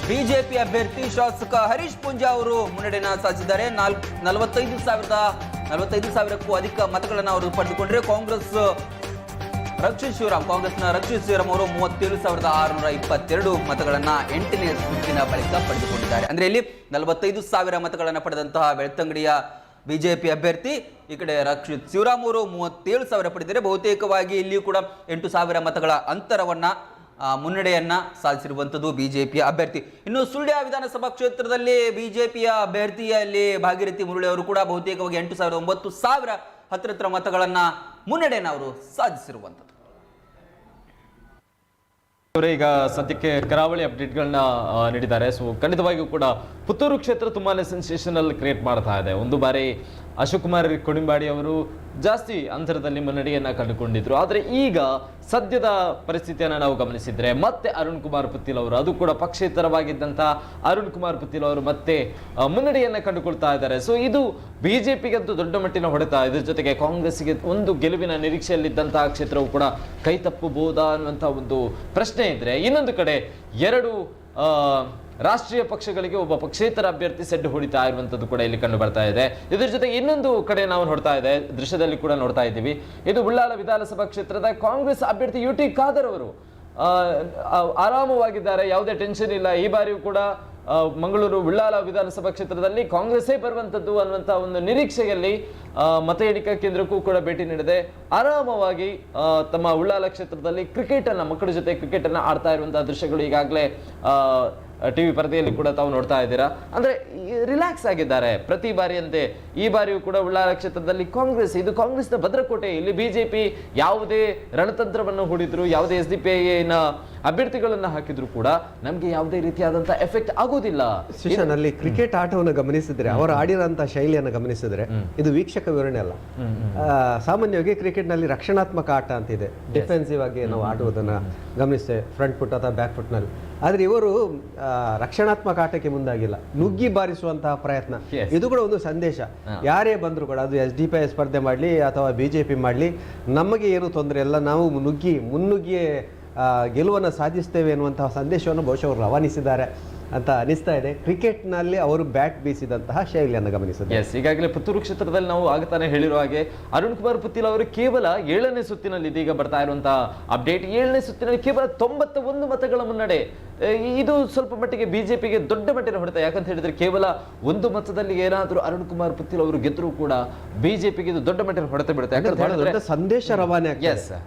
ಬಿಜೆಪಿ ಅಭ್ಯರ್ಥಿ ಶಾಸಕ ಹರೀಶ್ ಪೂಂಜಾ ಅವರು ಮುನ್ನಡೆಯನ್ನು ಸಾಧಿಸಿದ್ದಾರೆ. 45,000ಕ್ಕೂ ಅಧಿಕ ಮತಗಳನ್ನು ಅವರು ಪಡೆದುಕೊಂಡ್ರೆ ಕಾಂಗ್ರೆಸ್ನ ರಕ್ಷಿತ್ ಶಿವರಾಮ್ ಅವರು 37,622 ಮತಗಳನ್ನ 8ನೇ ಸುತ್ತಿನ ಬಳಿಕ ಪಡೆದುಕೊಂಡಿದ್ದಾರೆ. ಅಂದ್ರೆ ಇಲ್ಲಿ 45,000 ಮತಗಳನ್ನು ಪಡೆದಂತಹ ಬೆಳ್ತಂಗಡಿಯ ಬಿಜೆಪಿ ಅಭ್ಯರ್ಥಿ, ಈ ಕಡೆ ರಕ್ಷಿತ್ ಶಿವರಾಮ್ ಅವರು 37,000 ಪಡೆದಿದ್ದಾರೆ. ಬಹುತೇಕವಾಗಿ ಇಲ್ಲಿ ಕೂಡ 8,000 ಮತಗಳ ಅಂತರವನ್ನ ಮುನ್ನಡೆಯನ್ನ ಸಾಧಿಸಿರುವಂಥದ್ದು ಬಿಜೆಪಿಯ ಅಭ್ಯರ್ಥಿ. ಇನ್ನು ಸುಳ್ಯ ವಿಧಾನಸಭಾ ಕ್ಷೇತ್ರದಲ್ಲಿ ಬಿಜೆಪಿಯ ಅಭ್ಯರ್ಥಿಯಲ್ಲಿ ಭಾಗೀರಥಿ ಮುರಳಿ ಅವರು ಕೂಡ ಬಹುತೇಕವಾಗಿ 8,000 ಹತ್ತಿರ ಮತಗಳನ್ನ ಮುನ್ನಡೆಯನ್ನು ಅವರು ಸಾಧಿಸಿರುವಂಥದ್ದು. ಈಗ ಸದ್ಯಕ್ಕೆ ಕರಾವಳಿ ಅಪ್ಡೇಟ್ಗಳನ್ನ ನೀಡಿದ್ದಾರೆ. ಸೊ ಖಂಡಿತವಾಗಿಯೂ ಕೂಡ ಪುತ್ತೂರು ಕ್ಷೇತ್ರ ತುಂಬಾನೇ ಸೆನ್ಸೇಷನಲ್ ಕ್ರಿಯೇಟ್ ಮಾಡ್ತಾ ಇದೆ. ಒಂದು ಬಾರಿ ಅಶೋಕ್ ಕುಮಾರ್ ಕೊಡಿಂಬಾಡಿ ಅವರು ಜಾಸ್ತಿ ಅಂತರದಲ್ಲಿ ಮುನ್ನಡೆಯನ್ನ ಕಂಡುಕೊಂಡಿದ್ರು. ಆದರೆ ಈಗ ಸದ್ಯದ ಪರಿಸ್ಥಿತಿಯನ್ನು ನಾವು ಗಮನಿಸಿದ್ರೆ ಮತ್ತೆ ಅರುಣ್ ಕುಮಾರ್ ಪುತ್ತಿಲ್ ಅವರು, ಅದು ಕೂಡ ಪಕ್ಷೇತರವಾಗಿದ್ದಂಥ ಅರುಣ್ ಕುಮಾರ್ ಪುತ್ತಿಲ್ ಅವರು ಮತ್ತೆ ಮುನ್ನಡೆಯನ್ನ ಕಂಡುಕೊಳ್ತಾ ಇದ್ದಾರೆ. ಸೊ ಇದು ಬಿಜೆಪಿಗಂತೂ ದೊಡ್ಡ ಮಟ್ಟಿನ ಹೊಡೆತ. ಇದ್ರ ಜೊತೆಗೆ ಕಾಂಗ್ರೆಸ್ಗೆ ಒಂದು ಗೆಲುವಿನ ನಿರೀಕ್ಷೆಯಲ್ಲಿದ್ದಂತಹ ಕ್ಷೇತ್ರವು ಕೂಡ ಕೈ ತಪ್ಪಬಹುದಾ ಅನ್ನುವಂಥ ಒಂದು ಪ್ರಶ್ನೆ ಇದ್ರೆ, ಇನ್ನೊಂದು ಕಡೆ ಎರಡು ರಾಷ್ಟ್ರೀಯ ಪಕ್ಷಗಳಿಗೆ ಒಬ್ಬ ಪಕ್ಷೇತರ ಅಭ್ಯರ್ಥಿ ಸೆಡ್ಡು ಹೊಡಿತಾ ಇರುವಂತದ್ದು ಕೂಡ ಇಲ್ಲಿ ಕಂಡು ಬರ್ತಾ ಇದೆ. ಇದ್ರ ಜೊತೆಗೆ ಇನ್ನೊಂದು ಕಡೆ ನಾವು ನೋಡ್ತಾ ಇದೆ, ದೃಶ್ಯದಲ್ಲಿ ಕೂಡ ನೋಡ್ತಾ ಇದ್ದೀವಿ, ಇದು ಉಳ್ಳಾಲ ವಿಧಾನಸಭಾ ಕ್ಷೇತ್ರದ ಕಾಂಗ್ರೆಸ್ ಅಭ್ಯರ್ಥಿ UT ಖಾದರ್ ಅವರು ಆರಾಮವಾಗಿದ್ದಾರೆ, ಯಾವುದೇ ಟೆನ್ಷನ್ ಇಲ್ಲ. ಈ ಬಾರಿಯೂ ಕೂಡ ಮಂಗಳೂರು ಉಳ್ಳಾಲ ವಿಧಾನಸಭಾ ಕ್ಷೇತ್ರದಲ್ಲಿ ಕಾಂಗ್ರೆಸ್ಸೇ ಬರುವಂತದ್ದು ಅನ್ನುವಂಥ ಒಂದು ನಿರೀಕ್ಷೆಯಲ್ಲಿ ಮತ ಎಣಿಕಾ ಕೇಂದ್ರಕ್ಕೂ ಕೂಡ ಭೇಟಿ ನೀಡಿದೆ. ಆರಾಮವಾಗಿ ತಮ್ಮ ಉಳ್ಳಾಲ ಕ್ಷೇತ್ರದಲ್ಲಿ ಮಕ್ಕಳ ಜೊತೆ ಕ್ರಿಕೆಟ್ ಅನ್ನ ಆಡ್ತಾ ಇರುವಂತಹ ದೃಶ್ಯಗಳು ಈಗಾಗಲೇ ಟಿವಿ ಪರದೆಯಲ್ಲಿ ಕೂಡ ತಾವು ನೋಡ್ತಾ ಇದ್ದೀರಾ. ಅಂದ್ರೆ ರಿಲ್ಯಾಕ್ಸ್ ಆಗಿದ್ದಾರೆ ಪ್ರತಿ ಬಾರಿಯಂತೆ. ಈ ಬಾರಿಯೂ ಕೂಡ ಉಳ್ಳಾಲ ಕ್ಷೇತ್ರದಲ್ಲಿ ಇದು ಕಾಂಗ್ರೆಸ್ನ ಭದ್ರಕೋಟೆ. ಇಲ್ಲಿ ಬಿಜೆಪಿ ಯಾವುದೇ ರಣತಂತ್ರವನ್ನು ಹೂಡಿದ್ರು, ಯಾವುದೇ SDPI ಅಭ್ಯರ್ಥಿಗಳನ್ನ ಹಾಕಿದ್ರು ಕೂಡ ನಮ್ಗೆ ಯಾವುದೇ ರೀತಿಯಾದಂತಹ ಎಫೆಕ್ಟ್ ಆಗೋದಿಲ್ಲ. ಅಲ್ಲಿ ಕ್ರಿಕೆಟ್ ಆಟವನ್ನು ಗಮನಿಸಿದ್ರೆ, ಅವರು ಆಡಿರೋಂಥ ಶೈಲಿಯನ್ನು ಗಮನಿಸಿದ್ರೆ, ಇದು ವೀಕ್ಷಕ ವಿವರಣೆ ಅಲ್ಲ. ಸಾಮಾನ್ಯವಾಗಿ ಕ್ರಿಕೆಟ್ ನಲ್ಲಿ ರಕ್ಷಣಾತ್ಮಕ ಆಟ ಅಂತಿದೆ, ಡಿಫೆನ್ಸಿವ್ ಆಗಿ ನಾವು ಆಡುವುದನ್ನ ಗಮನಿಸ್ತೇವೆ, ಫ್ರಂಟ್ ಫುಟ್ ಅಥವಾ ಬ್ಯಾಕ್ ಫುಟ್ ನಲ್ಲಿ. ಆದ್ರೆ ಇವರು ರಕ್ಷಣಾತ್ಮಕ ಆಟಕ್ಕೆ ಮುಂದಾಗಿಲ್ಲ, ನುಗ್ಗಿ ಬಾರಿಸುವಂತಹ ಪ್ರಯತ್ನ. ಇದು ಕೂಡ ಒಂದು ಸಂದೇಶ. ಯಾರೇ ಬಂದ್ರು ಕೂಡ, ಅದು SDPI ಸ್ಪರ್ಧೆ ಮಾಡಲಿ ಅಥವಾ ಬಿಜೆಪಿ ಮಾಡಲಿ, ನಮಗೆ ಏನು ತೊಂದರೆ ಇಲ್ಲ, ನಾವು ಮುನ್ನುಗ್ಗಿ ಗೆಲುವನ್ನು ಸಾಧಿಸ್ತೇವೆ ಎನ್ನುವಂತಹ ಸಂದೇಶವನ್ನು ಬಹುಶಃ ಅವರು ರವಾನಿಸಿದ್ದಾರೆ ಅಂತ ಅನಿಸ್ತಾ ಇದೆ. ಕ್ರಿಕೆಟ್ನಲ್ಲಿ ಅವರು ಬ್ಯಾಟ್ ಬೀಸಿದಂತಹ ಶೈಲಿಯನ್ನು ಗಮನಿಸಿದ್ದಾರೆ. ಈಗಾಗಲೇ ಪುತ್ತೂರು ಕ್ಷೇತ್ರದಲ್ಲಿ ನಾವು ಆಗತಾನೆ ಹೇಳಿರುವ ಹಾಗೆ ಅರುಣ್ ಕುಮಾರ್ ಪುತ್ತಿಲ್ ಅವರು ಕೇವಲ 7ನೇ ಸುತ್ತಿನಲ್ಲಿ, ಇದೀಗ ಬರ್ತಾ ಇರುವಂತಹ ಅಪ್ಡೇಟ್, 7ನೇ ಸುತ್ತಿನಲ್ಲಿ ಕೇವಲ 91 ಮತಗಳ ಮುನ್ನಡೆ. ಇದು ಸ್ವಲ್ಪ ಮಟ್ಟಿಗೆ ಬಿಜೆಪಿಗೆ ದೊಡ್ಡ ಮಟ್ಟಿನ ಹೊಡೆತ. ಯಾಕಂತ ಹೇಳಿದ್ರೆ ಕೇವಲ 1 ಮತದಲ್ಲಿ ಏನಾದರೂ ಅರುಣ್ ಕುಮಾರ್ ಪುತ್ತಿಲ್ ಅವರು ಗೆದ್ದರೂ ಕೂಡ ಬಿಜೆಪಿಗೆ ಇದು ದೊಡ್ಡ ಮಟ್ಟಿನ ಹೊಡೆತ ಬಿಡುತ್ತೆ. ಯಾಕಂದ್ರೆ ಸಂದೇಶ ರವಾನೆ ಆಗ್ತದೆ.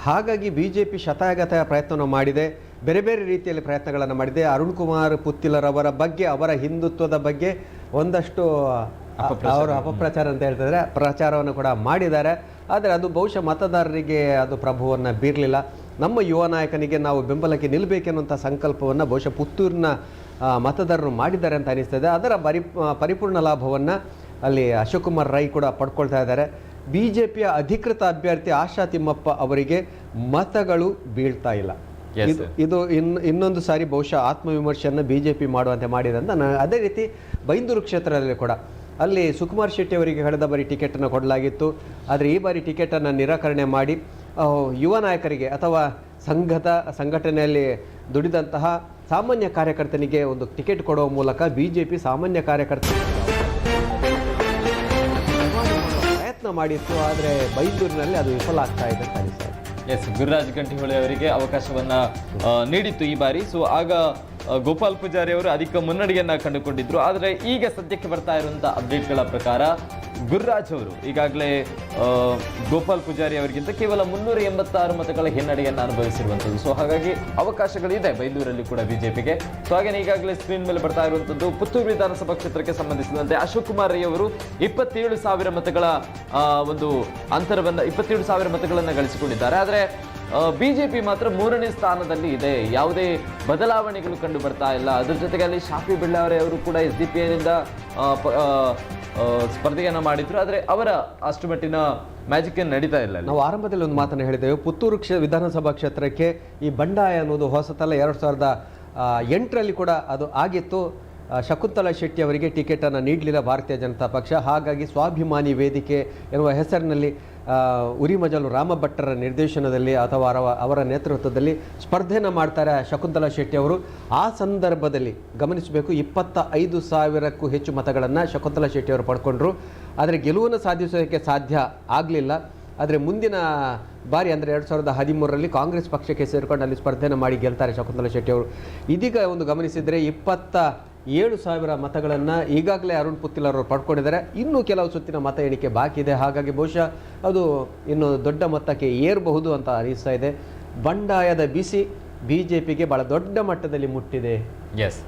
ಹಾಗಾಗಿ ಬಿಜೆಪಿ ಶತಾಯಗತಾಯ ಪ್ರಯತ್ನ ಮಾಡಿದೆ, ಬೇರೆ ಬೇರೆ ರೀತಿಯಲ್ಲಿ ಪ್ರಯತ್ನಗಳನ್ನು ಮಾಡಿದೆ. ಅರುಣ್ ಕುಮಾರ್ ಪುತ್ತಿಲರವರ ಬಗ್ಗೆ, ಅವರ ಹಿಂದುತ್ವದ ಬಗ್ಗೆ ಒಂದಷ್ಟು ಅವರು ಅಪಪ್ರಚಾರ ಅಂತ ಹೇಳ್ತಿದ್ರೆ ಪ್ರಚಾರವನ್ನು ಕೂಡ ಮಾಡಿದ್ದಾರೆ. ಆದರೆ ಅದು ಬಹುಶಃ ಮತದಾರರಿಗೆ ಅದು ಪ್ರಭಾವವನ್ನು ಬೀರಲಿಲ್ಲ. ನಮ್ಮ ಯುವ ನಾಯಕನಿಗೆ ನಾವು ಬೆಂಬಲಕ್ಕೆ ನಿಲ್ಲಬೇಕೆನ್ನುವಂಥ ಸಂಕಲ್ಪವನ್ನು ಬಹುಶಃ ಪುತ್ತೂರಿನ ಮತದಾರರು ಮಾಡಿದ್ದಾರೆ ಅಂತ ಅನಿಸ್ತದೆ. ಅದರ ಪರಿಪೂರ್ಣ ಲಾಭವನ್ನು ಅಲ್ಲಿ ಅಶೋಕ್ ಕುಮಾರ್ ರೈ ಕೂಡ ಪಡ್ಕೊಳ್ತಾ ಇದ್ದಾರೆ. ಬಿಜೆಪಿಯ ಅಧಿಕೃತ ಅಭ್ಯರ್ಥಿ ಆಶಾ ತಿಮ್ಮಪ್ಪ ಅವರಿಗೆ ಮತಗಳು ಬೀಳ್ತಾ ಇಲ್ಲ. ಇದು ಇನ್ನೊಂದು ಸಾರಿ ಬಹುಶಃ ಆತ್ಮವಿಮರ್ಶೆಯನ್ನು ಬಿಜೆಪಿ ಮಾಡುವಂತೆ ಮಾಡಿದೆ ಅಂತ. ಅದೇ ರೀತಿ ಬೈಂದೂರು ಕ್ಷೇತ್ರದಲ್ಲಿ ಕೂಡ ಅಲ್ಲಿ ಸುಕುಮಾರ್ ಶೆಟ್ಟಿ ಅವರಿಗೆ ಕಳೆದ ಬಾರಿ ಟಿಕೆಟನ್ನು ಕೊಡಲಾಗಿತ್ತು. ಆದರೆ ಈ ಬಾರಿ ಟಿಕೆಟನ್ನು ನಿರಾಕರಣೆ ಮಾಡಿ ಯುವ ನಾಯಕರಿಗೆ ಅಥವಾ ಸಂಘಟನೆಯಲ್ಲಿ ದುಡಿದಂತಹ ಸಾಮಾನ್ಯ ಕಾರ್ಯಕರ್ತನಿಗೆ ಒಂದು ಟಿಕೆಟ್ ಕೊಡುವ ಮೂಲಕ ಬಿಜೆಪಿ ಸಾಮಾನ್ಯ ಕಾರ್ಯಕರ್ತರಿಗೆ ಪ್ರಯತ್ನ ಮಾಡಿತ್ತು. ಆದರೆ ಬೈಂದೂರಿನಲ್ಲಿ ಅದು ವಿಫಲ ಆಗ್ತಾ ಇದೆ ಅಂತ ಅನಿಸ್ತದೆ. ಗುರುರಾಜ್ ಗಂಟಿಹೊಳೆ ಅವರಿಗೆ ಅವಕಾಶವನ್ನ ನೀಡಿತ್ತು ಈ ಬಾರಿ. ಸೊ ಆಗ ಗೋಪಾಲ್ ಪೂಜಾರಿ ಅವರು ಅಧಿಕ ಮುನ್ನಡೆಯನ್ನ ಕಂಡುಕೊಂಡಿದ್ರು. ಆದರೆ ಈಗ ಸದ್ಯಕ್ಕೆ ಬರ್ತಾ ಇರುವಂತಹ ಅಪ್ಡೇಟ್ಗಳ ಪ್ರಕಾರ ಗುರುರಾಜ್ ಅವರು ಈಗಾಗಲೇ ಗೋಪಾಲ್ ಪೂಜಾರಿ ಅವರಿಗಿಂತ ಕೇವಲ 386 ಮತಗಳ ಹಿನ್ನಡೆಯನ್ನು ಅನುಭವಿಸಿರುವಂಥದ್ದು. ಸೊ ಹಾಗಾಗಿ ಅವಕಾಶಗಳಿದೆ ಬೈಂದೂರಲ್ಲಿ ಕೂಡ ಬಿಜೆಪಿಗೆ. ಸೊ ಹಾಗೇನೆ ಈಗಾಗಲೇ ಸ್ಕ್ರೀನ್ ಮೇಲೆ ಬರ್ತಾ ಇರುವಂಥದ್ದು ಪುತ್ತೂರು ವಿಧಾನಸಭಾ ಕ್ಷೇತ್ರಕ್ಕೆ ಸಂಬಂಧಿಸಿದಂತೆ ಅಶೋಕ್ ಕುಮಾರ್ ರೈ ಅವರು 27,000 ಮತಗಳ ಒಂದು ಅಂತರವನ್ನು 27,000 ಮತಗಳನ್ನು ಗಳಿಸಿಕೊಂಡಿದ್ದಾರೆ. ಆದರೆ ಬಿಜೆಪಿ ಮಾತ್ರ 3ನೇ ಸ್ಥಾನದಲ್ಲಿ ಇದೆ. ಯಾವುದೇ ಬದಲಾವಣೆಗಳು ಕಂಡು ಬರ್ತಾ ಇಲ್ಲ. ಅದರ ಜೊತೆಗೆ ಅಲ್ಲಿ ಶಾಫಿ ಬೆಳ್ಳಾರೆ ಅವರು ಕೂಡ SDPIನಿಂದ ಸ್ಪರ್ಧೆಯನ್ನು ಮಾಡಿದ್ರು. ಆದರೆ ಅವರ ಅಷ್ಟು ಮಟ್ಟಿನ ಮ್ಯಾಜಿಕ್ ಏನು ನಡೀತಾ ಇಲ್ಲ. ನಾವು ಆರಂಭದಲ್ಲಿ ಒಂದು ಮಾತನ್ನು ಹೇಳಿದ್ದೇವೆ, ಪುತ್ತೂರು ವಿಧಾನಸಭಾ ಕ್ಷೇತ್ರಕ್ಕೆ ಈ ಬಂಡಾಯ ಅನ್ನೋದು ಹೊಸತಲ್ಲ. 2008ರಲ್ಲಿ ಕೂಡ ಅದು ಆಗಿತ್ತು. ಶಕುಂತಲಾ ಶೆಟ್ಟಿ ಅವರಿಗೆ ಟಿಕೆಟನ್ನು ನೀಡಲಿಲ್ಲ ಭಾರತೀಯ ಜನತಾ ಪಕ್ಷ. ಹಾಗಾಗಿ ಸ್ವಾಭಿಮಾನಿ ವೇದಿಕೆ ಎನ್ನುವ ಹೆಸರಿನಲ್ಲಿ ಉರಿಮಜಲು ರಾಮಭಟ್ಟರ ನಿರ್ದೇಶನದಲ್ಲಿ ಅಥವಾ ಅವರ ನೇತೃತ್ವದಲ್ಲಿ ಸ್ಪರ್ಧೆಯನ್ನು ಮಾಡ್ತಾರೆ ಶಕುಂತಲಾ ಶೆಟ್ಟಿ ಅವರು. ಆ ಸಂದರ್ಭದಲ್ಲಿ ಗಮನಿಸಬೇಕು, 25,000ಕ್ಕೂ ಹೆಚ್ಚು ಮತಗಳನ್ನು ಶಕುಂತಲಾ ಶೆಟ್ಟಿ ಅವರು ಪಡ್ಕೊಂಡ್ರು. ಆದರೆ ಗೆಲುವನ್ನು ಸಾಧಿಸೋದಕ್ಕೆ ಸಾಧ್ಯ ಆಗಲಿಲ್ಲ. ಆದರೆ ಮುಂದಿನ ಬಾರಿ ಅಂದರೆ 2013ರಲ್ಲಿ ಕಾಂಗ್ರೆಸ್ ಪಕ್ಷಕ್ಕೆ ಸೇರಿಕೊಂಡು ಅಲ್ಲಿ ಸ್ಪರ್ಧೆಯನ್ನು ಮಾಡಿ ಗೆಲ್ತಾರೆ ಶಕುಂತಲಾ ಶೆಟ್ಟಿ ಅವರು. ಇದೀಗ ಒಂದು ಗಮನಿಸಿದರೆ 27,000 ಮತಗಳನ್ನು ಈಗಾಗಲೇ ಅರುಣ್ ಪುತ್ತಿಲ್ ಅವರು ಪಡ್ಕೊಂಡಿದ್ದಾರೆ. ಇನ್ನೂ ಕೆಲವು ಸುತ್ತಿನ ಮತ ಎಣಿಕೆ ಬಾಕಿ ಇದೆ. ಹಾಗಾಗಿ ಬಹುಶಃ ಅದು ಇನ್ನು ದೊಡ್ಡ ಮೊತ್ತಕ್ಕೆ ಏರಬಹುದು ಅಂತ ಅನಿಸ್ತಾ ಇದೆ. ಬಂಡಾಯದ ಬಿಸಿ ಬಿಜೆಪಿಗೆ ಬಹಳ ದೊಡ್ಡ ಮಟ್ಟದಲ್ಲಿ ಮುಟ್ಟಿದೆ, ಎಸ್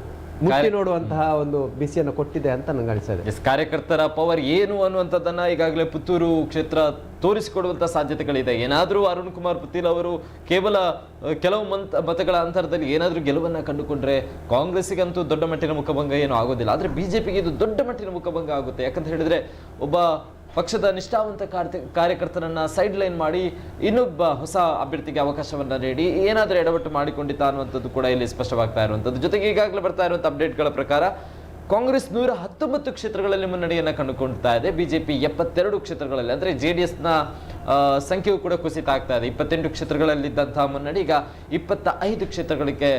ಮುಟ್ಟಿ ನೋಡುವಂತಹ ಒಂದು ಬಿಸಿಯನ್ನು ಕೊಟ್ಟಿದೆ ಅಂತ ನಂಗೆ ಅನಿಸ್ತದೆ. ಎಸ್, ಕಾರ್ಯಕರ್ತರ ಪವರ್ ಏನು ಅನ್ನುವಂಥದ್ದನ್ನ ಈಗಾಗಲೇ ಪುತ್ತೂರು ಕ್ಷೇತ್ರ ತೋರಿಸಿಕೊಡುವಂಥ ಸಾಧ್ಯತೆಗಳಿದೆ. ಏನಾದರೂ ಅರುಣ್ ಕುಮಾರ್ ಪುತ್ತೂರ್ ಅವರು ಕೇವಲ ಕೆಲವು ಮತಗಳ ಅಂತರದಲ್ಲಿ ಏನಾದರೂ ಗೆಲುವನ್ನು ಕಂಡುಕೊಂಡ್ರೆ ಕಾಂಗ್ರೆಸ್ಸಿಗಂತೂ ದೊಡ್ಡ ಮಟ್ಟಿನ ಮುಖಭಂಗ ಏನೂ ಆಗೋದಿಲ್ಲ. ಆದರೆ ಬಿಜೆಪಿಗೆ ಇದು ದೊಡ್ಡ ಮಟ್ಟಿನ ಮುಖಭಂಗ ಆಗುತ್ತೆ. ಯಾಕಂತ ಹೇಳಿದ್ರೆ ಒಬ್ಬ ಪಕ್ಷದ ನಿಷ್ಠಾವಂತ ಕಾರ್ಯಕರ್ತರನ್ನ ಸೈಡ್ ಲೈನ್ ಮಾಡಿ ಇನ್ನೊಬ್ಬ ಹೊಸ ಅಭ್ಯರ್ಥಿಗೆ ಅವಕಾಶವನ್ನ ನೀಡಿ ಏನಾದರೂ ಎಡವಟ್ಟು ಮಾಡಿಕೊಂಡಿತಾ ಅನ್ನುವಂಥದ್ದು ಕೂಡ ಇಲ್ಲಿ ಸ್ಪಷ್ಟವಾಗ್ತಾ ಇರುವಂಥದ್ದು. ಜೊತೆಗೆ ಈಗಾಗಲೇ ಬರ್ತಾ ಇರುವಂಥ ಅಪ್ಡೇಟ್ಗಳ ಪ್ರಕಾರ ಕಾಂಗ್ರೆಸ್ 119 ಕ್ಷೇತ್ರಗಳಲ್ಲಿ ಮುನ್ನಡೆಯನ್ನು ಕಂಡುಕೊಳ್ತಾ ಇದೆ. ಬಿಜೆಪಿ 72 ಕ್ಷೇತ್ರಗಳಲ್ಲಿ, ಅಂದರೆ JDSನ ಸಂಖ್ಯೆಯು ಕೂಡ ಕುಸಿತ ಆಗ್ತಾ ಇದೆ. 28 ಕ್ಷೇತ್ರಗಳಲ್ಲಿದ್ದಂತಹ ಮುನ್ನಡೆ ಈಗ 25 ಕ್ಷೇತ್ರಗಳಿಗೆ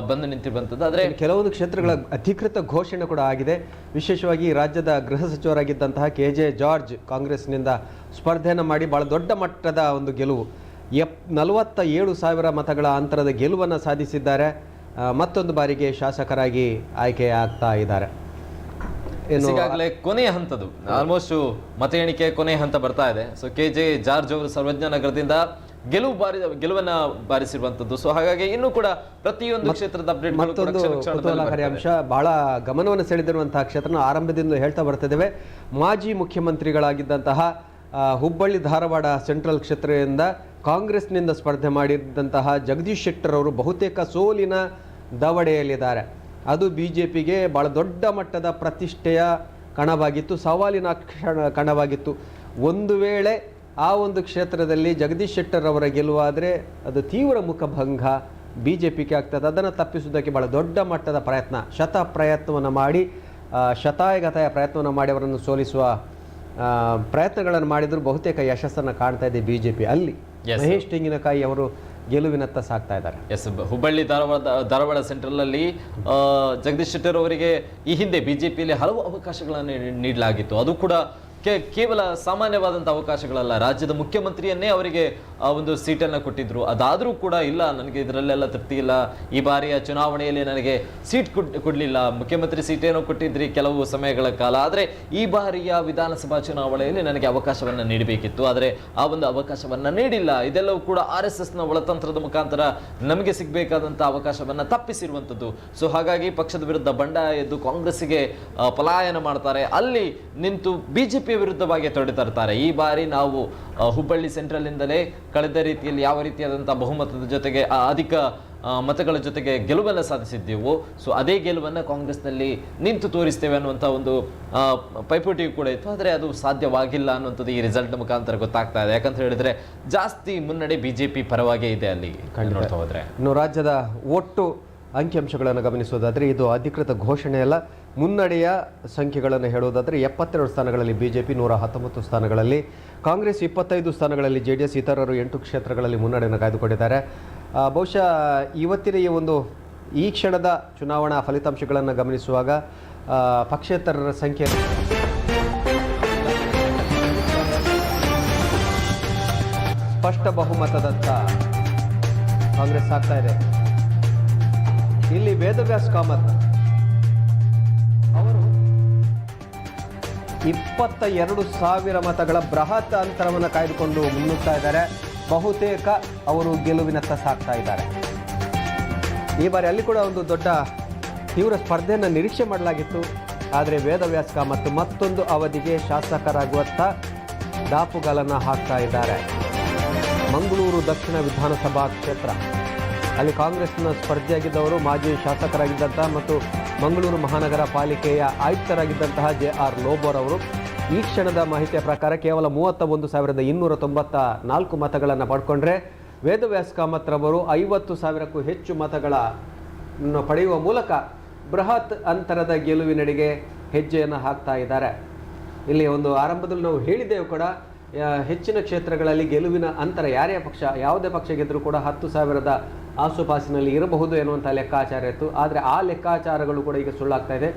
ಬಂದು ನಿಂತಿರುವಂಥದ್ದು. ಆದರೆ ಕೆಲವೊಂದು ಕ್ಷೇತ್ರಗಳ ಅಧಿಕೃತ ಘೋಷಣೆ ಕೂಡ ಆಗಿದೆ. ವಿಶೇಷವಾಗಿ ರಾಜ್ಯದ ಗೃಹ ಸಚಿವರಾಗಿದ್ದಂತಹ KJ ಜಾರ್ಜ್ ಕಾಂಗ್ರೆಸ್ನಿಂದ ಸ್ಪರ್ಧೆಯನ್ನು ಮಾಡಿ ಬಹಳ ದೊಡ್ಡ ಮಟ್ಟದ ಒಂದು ಗೆಲುವು 47,000 ಮತಗಳ ಅಂತರದ ಗೆಲುವನ್ನು ಸಾಧಿಸಿದ್ದಾರೆ. ಮತ್ತೊಂದು ಬಾರಿಗೆ ಶಾಸಕರಾಗಿ ಆಯ್ಕೆ ಆಗ್ತಾ ಇದ್ದಾರೆ. ಈಗಾಗಲೇ ಕೊನೆಯ ಹಂತದ್ದು ಆಲ್ಮೋಸ್ಟ್ ಮತ ಎಣಿಕೆ ಕೊನೆಯ ಹಂತ ಬರ್ತಾ ಇದೆ. ಸೊ KJ ಜಾರ್ಜ್ ಅವರು ಸರ್ವಜ್ಞ ನಗರದಿಂದ ಗೆಲುವನ್ನ ಬಾರಿಸಿರುವಂತದ್ದು. ಸೊ ಹಾಗಾಗಿ ಇನ್ನೂ ಕೂಡ ಪ್ರತಿಯೊಂದು ಕ್ಷೇತ್ರದ ಅಪ್ಡೇಟ್. ಮತ್ತೊಂದು ಕುತೂಹಲಕಾರಿ ಅಂಶ, ಬಹಳ ಗಮನವನ್ನು ಸೆಳೆದಿರುವಂತಹ ಕ್ಷೇತ್ರನ ಆರಂಭದಿಂದ ಹೇಳ್ತಾ ಬರ್ತಿದ್ದೇವೆ. ಮಾಜಿ ಮುಖ್ಯಮಂತ್ರಿಗಳಾಗಿದ್ದಂತಹ ಹುಬ್ಬಳ್ಳಿ ಧಾರವಾಡ ಸೆಂಟ್ರಲ್ ಕ್ಷೇತ್ರದಿಂದ ಕಾಂಗ್ರೆಸ್ನಿಂದ ಸ್ಪರ್ಧೆ ಮಾಡಿದ್ದಂತಹ ಜಗದೀಶ್ ಶೆಟ್ಟರ್ ಅವರು ಬಹುತೇಕ ಸೋಲಿನ ದವಡೆಯಲ್ಲಿದ್ದಾರೆ. ಅದು ಬಿಜೆಪಿಗೆ ಬಹಳ ದೊಡ್ಡ ಮಟ್ಟದ ಪ್ರತಿಷ್ಠೆಯ ಕಣವಾಗಿತ್ತು, ಸವಾಲಿನ ಕಣವಾಗಿತ್ತು. ಒಂದು ವೇಳೆ ಆ ಒಂದು ಕ್ಷೇತ್ರದಲ್ಲಿ ಜಗದೀಶ್ ಶೆಟ್ಟರ್ ಅವರ ಗೆಲುವಾದರೆ ಅದು ತೀವ್ರ ಮುಖಭಂಗ ಬಿಜೆಪಿಗೆ ಆಗ್ತದೆ. ಅದನ್ನು ತಪ್ಪಿಸುವುದಕ್ಕೆ ಬಹಳ ದೊಡ್ಡ ಮಟ್ಟದ ಪ್ರಯತ್ನವನ್ನು ಮಾಡಿ ಶತಾಯಗತಾಯ ಪ್ರಯತ್ನವನ್ನು ಮಾಡಿ ಅವರನ್ನು ಸೋಲಿಸುವ ಪ್ರಯತ್ನಗಳನ್ನು ಮಾಡಿದ್ರು. ಬಹುತೇಕ ಯಶಸ್ಸನ್ನು ಕಾಣ್ತಾ ಇದೆ ಬಿಜೆಪಿ. ಅಲ್ಲಿ ಮಹೇಶ್ ತೆಂಗಿನಕಾಯಿ ಅವರು ಗೆಲುವಿನತ್ತ ಸಾಗ್ತಾ ಇದ್ದಾರೆ. ಎಸ್, ಹುಬ್ಬಳ್ಳಿ ಧಾರವಾಡ ಸೆಂಟ್ರಲ್ ಅಲ್ಲಿ ಜಗದೀಶ್ ಶೆಟ್ಟರ್ ಅವರಿಗೆ ಈ ಹಿಂದೆ ಬಿಜೆಪಿಯಲ್ಲಿ ಹಲವು ಅವಕಾಶಗಳನ್ನು ನೀಡಲಾಗಿತ್ತು. ಅದು ಕೂಡ ಕೇವಲ ಸಾಮಾನ್ಯವಾದಂಥ ಅವಕಾಶಗಳಲ್ಲ. ರಾಜ್ಯದ ಮುಖ್ಯಮಂತ್ರಿಯನ್ನೇ ಅವರಿಗೆ ಒಂದು ಸೀಟನ್ನು ಕೊಟ್ಟಿದ್ರು. ಅದಾದರೂ ಕೂಡ ಇಲ್ಲ, ನನಗೆ ಇದರಲ್ಲೆಲ್ಲ ತೃಪ್ತಿ ಇಲ್ಲ, ಈ ಬಾರಿಯ ಚುನಾವಣೆಯಲ್ಲಿ ನನಗೆ ಸೀಟ್ ಕೊಡಲಿಲ್ಲ, ಮುಖ್ಯಮಂತ್ರಿ ಸೀಟೇನೋ ಕೊಟ್ಟಿದ್ರಿ ಕೆಲವು ಸಮಯಗಳ ಕಾಲ, ಆದರೆ ಈ ಬಾರಿಯ ವಿಧಾನಸಭಾ ಚುನಾವಣೆಯಲ್ಲಿ ನನಗೆ ಅವಕಾಶವನ್ನು ನೀಡಬೇಕಿತ್ತು, ಆದರೆ ಆ ಒಂದು ಅವಕಾಶವನ್ನು ನೀಡಿಲ್ಲ. ಇದೆಲ್ಲವೂ ಕೂಡ RSSನ ಒಳತಂತ್ರದ ಮುಖಾಂತರ ನಮಗೆ ಸಿಗಬೇಕಾದಂಥ ಅವಕಾಶವನ್ನು ತಪ್ಪಿಸಿರುವಂಥದ್ದು. ಸೊ ಹಾಗಾಗಿ ಪಕ್ಷದ ವಿರುದ್ಧ ಬಂಡಾಯ ಎದ್ದು ಕಾಂಗ್ರೆಸ್ಸಿಗೆ ಪಲಾಯನ ಮಾಡ್ತಾರೆ. ಅಲ್ಲಿ ನಿಂತು ಬಿಜೆಪಿ ವಿರುದ್ಧವಾಗಿ ತೊಡೆತರ್ತಾರೆ. ಈ ಬಾರಿ ನಾವು ಹುಬ್ಬಳ್ಳಿ ಸೆಂಟ್ರಲ್ನಿಂದಲೇ ಕಳೆದ ರೀತಿಯಲ್ಲಿ ಯಾವ ರೀತಿಯಾದಂಥ ಬಹುಮತದ ಜೊತೆಗೆ ಅಧಿಕ ಮತಗಳ ಜೊತೆಗೆ ಗೆಲುವನ್ನು ಸಾಧಿಸಿದ್ದೆವು. ಸೊ ಅದೇ ಗೆಲುವನ್ನು ಕಾಂಗ್ರೆಸ್ನಲ್ಲಿ ನಿಂತು ತೋರಿಸ್ತೇವೆ ಅನ್ನುವಂಥ ಒಂದು ಪೈಪೋಟಿಯು ಕೂಡ ಇತ್ತು. ಆದರೆ ಅದು ಸಾಧ್ಯವಾಗಿಲ್ಲ ಅನ್ನುವಂಥದ್ದು ಈ ರಿಸಲ್ಟ್ ಮುಖಾಂತರ ಗೊತ್ತಾಗ್ತಾ ಇದೆ. ಯಾಕಂತ ಹೇಳಿದ್ರೆ ಜಾಸ್ತಿ ಮುನ್ನಡೆ ಬಿಜೆಪಿ ಪರವಾಗೇ ಇದೆ. ಅಲ್ಲಿ ನೋಡ್ತಾ ಹೋದ್ರೆ ಇನ್ನು ರಾಜ್ಯದ ಒಟ್ಟು ಅಂಕಿಅಂಶಗಳನ್ನು ಗಮನಿಸುವುದಾದರೆ ಇದು ಅಧಿಕೃತ ಘೋಷಣೆ ಅಲ್ಲ. ಮುನ್ನಡೆಯ ಸಂಖ್ಯೆಗಳನ್ನು ಹೇಳುವುದಾದರೆ 72 ಸ್ಥಾನಗಳಲ್ಲಿ ಬಿಜೆಪಿ, 119 ಸ್ಥಾನಗಳಲ್ಲಿ ಕಾಂಗ್ರೆಸ್, 25 ಸ್ಥಾನಗಳಲ್ಲಿ JDS, ಇತರರು 8 ಕ್ಷೇತ್ರಗಳಲ್ಲಿ ಮುನ್ನಡೆಯನ್ನು ಕಾಯ್ದುಕೊಂಡಿದ್ದಾರೆ. ಬಹುಶಃ ಇವತ್ತಿನ ಈ ಕ್ಷಣದ ಚುನಾವಣಾ ಫಲಿತಾಂಶಗಳನ್ನು ಗಮನಿಸುವಾಗ ಪಕ್ಷೇತರರ ಸಂಖ್ಯೆ ಸ್ಪಷ್ಟ ಬಹುಮತದತ್ತ ಕಾಂಗ್ರೆಸ್ ಆಗ್ತಾ ಇದೆ. ಇಲ್ಲಿ ವೇದವ್ಯಾಸ್ ಕಾಮತ್ ಅವರು 22,000 ಮತಗಳ ಬೃಹತ್ ಅಂತರವನ್ನು ಕಾಯ್ದುಕೊಂಡು ಮುನ್ನುಗ್ತಾ ಇದ್ದಾರೆ. ಬಹುತೇಕ ಅವರು ಗೆಲುವಿನತ್ತ ಸಾಗ್ತಾ ಇದ್ದಾರೆ. ಈ ಬಾರಿ ಅಲ್ಲಿ ಕೂಡ ಒಂದು ದೊಡ್ಡ ತೀವ್ರ ಸ್ಪರ್ಧೆಯನ್ನು ನಿರೀಕ್ಷೆ ಮಾಡಲಾಗಿತ್ತು. ಆದರೆ ವೇದವ್ಯಾಸ್ ಕಾಮತ್ ಮತ್ತೊಂದು ಅವಧಿಗೆ ಶಾಸಕರಾಗುವತ್ತ ದಾಪುಗಾಲನ್ನು ಹಾಕ್ತಾ ಇದ್ದಾರೆ. ಮಂಗಳೂರು ದಕ್ಷಿಣ ವಿಧಾನಸಭಾ ಕ್ಷೇತ್ರ, ಅಲ್ಲಿ ಕಾಂಗ್ರೆಸ್ನ ಸ್ಪರ್ಧೆಯಾಗಿದ್ದವರು ಮಾಜಿ ಶಾಸಕರಾಗಿದ್ದಂತಹ ಮತ್ತು ಮಂಗಳೂರು ಮಹಾನಗರ ಪಾಲಿಕೆಯ ಆಯುಕ್ತರಾಗಿದ್ದಂತಹ JR ಲೋಬೋರ್ ಅವರು ಈ ಕ್ಷಣದ ಮಾಹಿತಿಯ ಪ್ರಕಾರ ಕೇವಲ 31,294 ಮತಗಳನ್ನು ಪಡ್ಕೊಂಡ್ರೆ ವೇದವ್ಯಾಸ್ ಕಾಮತ್ ರವರು 50,000ಕ್ಕೂ ಹೆಚ್ಚು ಮತಗಳನ್ನು ಪಡೆಯುವ ಮೂಲಕ ಬೃಹತ್ ಅಂತರದ ಗೆಲುವಿನೆಡೆಗೆ ಹೆಜ್ಜೆಯನ್ನು ಹಾಕ್ತಾ ಇದ್ದಾರೆ. ಇಲ್ಲಿ ಒಂದು ಆರಂಭದಲ್ಲಿ ನಾವು ಹೇಳಿದ್ದೆವು ಕೂಡ, ಹೆಚ್ಚಿನ ಕ್ಷೇತ್ರಗಳಲ್ಲಿ ಗೆಲುವಿನ ಅಂತರ ಯಾವುದೇ ಪಕ್ಷ ಗೆದ್ದರೂ ಕೂಡ 10,000ದ ಆಸುಪಾಸಿನಲ್ಲಿ ಇರಬಹುದು ಎನ್ನುವಂಥ ಲೆಕ್ಕಾಚಾರ ಇತ್ತು. ಆದರೆ ಆ ಲೆಕ್ಕಾಚಾರಗಳು ಕೂಡ ಈಗ ಸುಳ್ಳಾಗ್ತಾ ಇದೆ.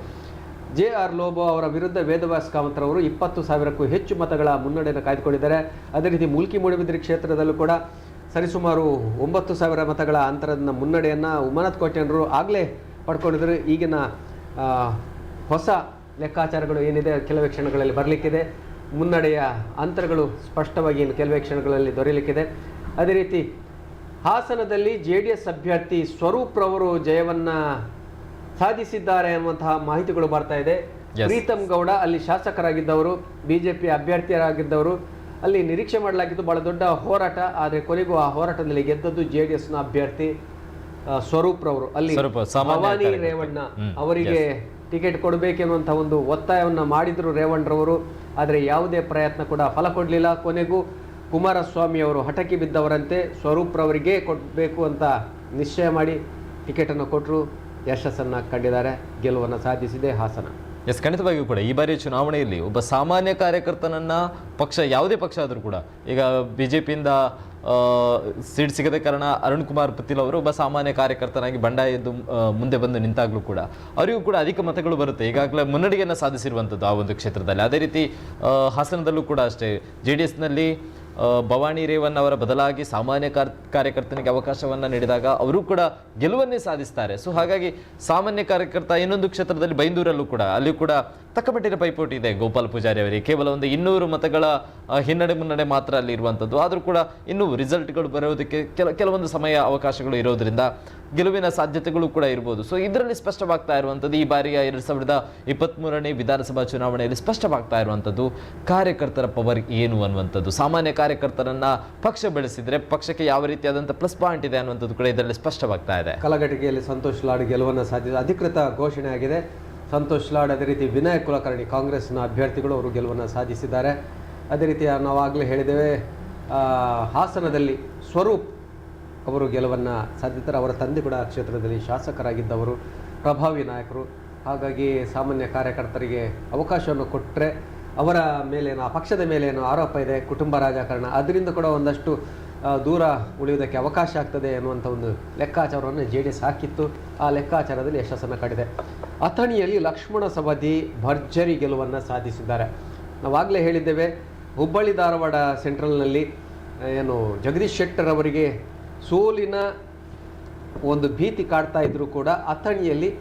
JR ಲೋಬೋ ಅವರ ವಿರುದ್ಧ ವೇದವ್ಯಾಸ್ ಕಾಮತ್ ರವರು 20,000ಕ್ಕೂ ಹೆಚ್ಚು ಮತಗಳ ಮುನ್ನಡೆಯನ್ನು ಕಾಯ್ದುಕೊಂಡಿದ್ದಾರೆ. ಅದೇ ರೀತಿ ಮುಲ್ಕಿ ಮೂಡುಬಿದಿರೆ ಕ್ಷೇತ್ರದಲ್ಲೂ ಕೂಡ ಸರಿಸುಮಾರು 9,000 ಮತಗಳ ಅಂತರದ ಮುನ್ನಡೆಯನ್ನು ಉಮ್ಮನತ್ ಕೋಟ್ಯನರು ಆಗಲೇ ಪಡ್ಕೊಂಡಿದ್ದರು. ಈಗಿನ ಹೊಸ ಲೆಕ್ಕಾಚಾರಗಳು ಏನಿದೆ ಕೆಲವೇ ಕ್ಷಣಗಳಲ್ಲಿ ಬರಲಿಕ್ಕಿದೆ. ಮುನ್ನಡೆಯ ಅಂತರಗಳು ಸ್ಪಷ್ಟವಾಗಿ ಕೆಲವೇ ಕ್ಷಣಗಳಲ್ಲಿ ದೊರೆಯಲಿಕ್ಕಿದೆ. ಅದೇ ರೀತಿ ಹಾಸನದಲ್ಲಿ JDS ಅಭ್ಯರ್ಥಿ ಸ್ವರೂಪ್ ರವರು ಜಯವನ್ನ ಸಾಧಿಸಿದ್ದಾರೆ ಅನ್ನುವಂತಹ ಮಾಹಿತಿಗಳು ಬರ್ತಾ ಇದೆ. ಪ್ರೀತಮ್ ಗೌಡ ಅಲ್ಲಿ ಶಾಸಕರಾಗಿದ್ದವರು, ಬಿಜೆಪಿ ಅಭ್ಯರ್ಥಿಯರಾಗಿದ್ದವರು. ಅಲ್ಲಿ ನಿರೀಕ್ಷೆ ಮಾಡಲಾಗಿತ್ತು ಬಹಳ ದೊಡ್ಡ ಹೋರಾಟ, ಆದರೆ ಕೊನೆಗೂ ಆ ಹೋರಾಟದಲ್ಲಿ ಗೆದ್ದದ್ದು JDSನ ಅಭ್ಯರ್ಥಿ ಸ್ವರೂಪ್ ರವರು. ಅಲ್ಲಿ ಭವಾನಿ ರೇವಣ್ಣ ಅವರಿಗೆ ಟಿಕೆಟ್ ಕೊಡಬೇಕೆನ್ನುವಂಥ ಒಂದು ಒತ್ತಾಯವನ್ನ ಮಾಡಿದ್ರು ರೇವಣ್ಣರವರು. ಆದರೆ ಯಾವುದೇ ಪ್ರಯತ್ನ ಕೂಡ ಫಲ ಕೊಡಲಿಲ್ಲ. ಕೊನೆಗೂ ಕುಮಾರಸ್ವಾಮಿ ಅವರು ಹಠಕ್ಕೆ ಬಿದ್ದವರಂತೆ ಸ್ವರೂಪ್ ರವರಿಗೆ ಕೊಡಬೇಕು ಅಂತ ನಿಶ್ಚಯ ಮಾಡಿ ಟಿಕೆಟನ್ನು ಕೊಟ್ಟರು, ಯಶಸ್ಸನ್ನು ಕಂಡಿದ್ದಾರೆ, ಗೆಲುವನ್ನು ಸಾಧಿಸಿದೆ ಹಾಸನ. ಎಸ್, ಖಂಡಿತವಾಗಿಯೂ ಕೂಡ ಈ ಬಾರಿ ಚುನಾವಣೆಯಲ್ಲಿ ಒಬ್ಬ ಸಾಮಾನ್ಯ ಕಾರ್ಯಕರ್ತನನ್ನ ಪಕ್ಷ, ಯಾವುದೇ ಪಕ್ಷ ಆದರೂ ಕೂಡ, ಈಗ ಬಿಜೆಪಿಯಿಂದ ಸೀಟ್ ಸಿಗದ ಕಾರಣ ಅರುಣ್ ಕುಮಾರ್ ಪತಿಲ್ ಅವರು ಒಬ್ಬ ಸಾಮಾನ್ಯ ಕಾರ್ಯಕರ್ತನಾಗಿ ಬಂಡಾಯ ಎದ್ದು ಮುಂದೆ ಬಂದು ನಿಂತಾಗಲೂ ಕೂಡ ಅವರಿಗೂ ಕೂಡ ಅಧಿಕ ಮತಗಳು ಬರುತ್ತೆ. ಈಗಾಗಲೇ ಮುನ್ನಡೆಯನ್ನು ಸಾಧಿಸಿರುವಂಥದ್ದು ಆ ಒಂದು ಕ್ಷೇತ್ರದಲ್ಲಿ. ಅದೇ ರೀತಿ ಹಾಸನದಲ್ಲೂ ಕೂಡ ಅಷ್ಟೇ, JDSನಲ್ಲಿ ಭವಾನಿ ರೇವಣ್ಣ ಅವರ ಬದಲಾಗಿ ಸಾಮಾನ್ಯ ಕಾರ್ಯಕರ್ತನಿಗೆ ಅವಕಾಶವನ್ನು ನೀಡಿದಾಗ ಅವರು ಕೂಡ ಗೆಲುವನ್ನೇ ಸಾಧಿಸ್ತಾರೆ. ಸೊ ಹಾಗಾಗಿ ಸಾಮಾನ್ಯ ಕಾರ್ಯಕರ್ತ ಇನ್ನೊಂದು ಕ್ಷೇತ್ರದಲ್ಲಿ ಬೈಂದೂರಲ್ಲೂ ಕೂಡ, ಅಲ್ಲಿ ಕೂಡ ತಕ್ಕಮಟ್ಟಿನ ಪೈಪೋಟಿ ಇದೆ ಗೋಪಾಲ್ ಪೂಜಾರಿ ಅವರಿಗೆ. ಕೇವಲ ಒಂದು 200 ಮತಗಳ ಹಿನ್ನಡೆ ಮುನ್ನಡೆ ಮಾತ್ರ ಅಲ್ಲಿ ಇರುವಂಥದ್ದು. ಆದರೂ ಕೂಡ ಇನ್ನೂ ರಿಸಲ್ಟ್ಗಳು ಬರೋದಕ್ಕೆ ಕೆಲವೊಂದು ಸಮಯ ಅವಕಾಶಗಳು ಇರೋದ್ರಿಂದ ಗೆಲುವಿನ ಸಾಧ್ಯತೆಗಳು ಕೂಡ ಇರ್ಬೋದು. ಸೊ ಇದರಲ್ಲಿ ಸ್ಪಷ್ಟವಾಗ್ತಾ ಇರುವಂಥದ್ದು ಈ ಬಾರಿಯ 2023ನೇ ವಿಧಾನಸಭಾ ಚುನಾವಣೆಯಲ್ಲಿ ಸ್ಪಷ್ಟವಾಗ್ತಾ ಇರುವಂಥದ್ದು ಕಾರ್ಯಕರ್ತರ ಪವರ್ ಏನು ಅನ್ನುವಂಥದ್ದು. ಸಾಮಾನ್ಯ ಕಾರ್ಯಕರ್ತರನ್ನ ಪಕ್ಷ ಬೆಳೆಸಿದ್ರೆ ಪಕ್ಷಕ್ಕೆ ಯಾವ ರೀತಿಯಾದಂಥ ಪ್ಲಸ್ ಪಾಯಿಂಟ್ ಇದೆ ಅನ್ನುವಂಥದ್ದು ಕೂಡ ಇದರಲ್ಲಿ ಸ್ಪಷ್ಟವಾಗ್ತಾ ಇದೆ. ಕಲಘಟಗಿಯಲ್ಲಿ ಸಂತೋಷ್ ಲಾಡ್ ಗೆಲುವನ್ನು ಸಾಧಿಸಿದ ಅಧಿಕೃತ ಘೋಷಣೆ ಆಗಿದೆ. ಸಂತೋಷ್ ಲಾಡ್, ಅದೇ ರೀತಿ ವಿನಾಯಕ್ ಕುಲಕರ್ಣಿ ಕಾಂಗ್ರೆಸ್ನ ಅಭ್ಯರ್ಥಿಗಳು ಅವರು ಗೆಲುವನ್ನು ಸಾಧಿಸಿದ್ದಾರೆ. ಅದೇ ರೀತಿ ನಾವು ಆಗಲೇ ಹೇಳಿದ್ದೇವೆ, ಹಾಸನದಲ್ಲಿ ಸ್ವರೂಪ್ ಅವರು ಗೆಲುವನ್ನು ಸಾಧಿಸಿದ್ದಾರೆ. ಅವರ ತಂದೆ ಕೂಡ ಕ್ಷೇತ್ರದಲ್ಲಿ ಶಾಸಕರಾಗಿದ್ದವರು, ಪ್ರಭಾವಿ ನಾಯಕರು. ಹಾಗಾಗಿ ಸಾಮಾನ್ಯ ಕಾರ್ಯಕರ್ತರಿಗೆ ಅವಕಾಶವನ್ನು ಕೊಟ್ಟರೆ ಅವರ ಮೇಲೇನೋ, ಆ ಪಕ್ಷದ ಮೇಲೇನೋ ಆರೋಪ ಇದೆ, ಕುಟುಂಬ ರಾಜಕಾರಣ, ಅದರಿಂದ ಕೂಡ ಒಂದಷ್ಟು ದೂರ ಉಳಿಯುವುದಕ್ಕೆ ಅವಕಾಶ ಆಗ್ತದೆ ಎನ್ನುವಂಥ ಒಂದು ಲೆಕ್ಕಾಚಾರವನ್ನು JDS ಹಾಕಿತ್ತು. ಆ ಲೆಕ್ಕಾಚಾರದಲ್ಲಿ ಯಶಸ್ಸನ್ನು ಕಂಡಿದೆ. ಅಥಣಿಯಲ್ಲಿ ಲಕ್ಷ್ಮಣ ಸವದಿ ಭರ್ಜರಿ ಗೆಲುವನ್ನು ಸಾಧಿಸಿದ್ದಾರೆ. ನಾವಾಗಲೇ ಹೇಳಿದ್ದೇವೆ, ಹುಬ್ಬಳ್ಳಿ ಧಾರವಾಡ ಸೆಂಟ್ರಲ್ನಲ್ಲಿ ಏನು ಜಗದೀಶ್ ಶೆಟ್ಟರ್ ಅವರಿಗೆ ಸೋಲಿನ ಒಂದು ಭೀತಿ ಕಾಡ್ತಾ ಇದ್ದರೂ ಕೂಡ ಅಥಣಿಯಲ್ಲಿ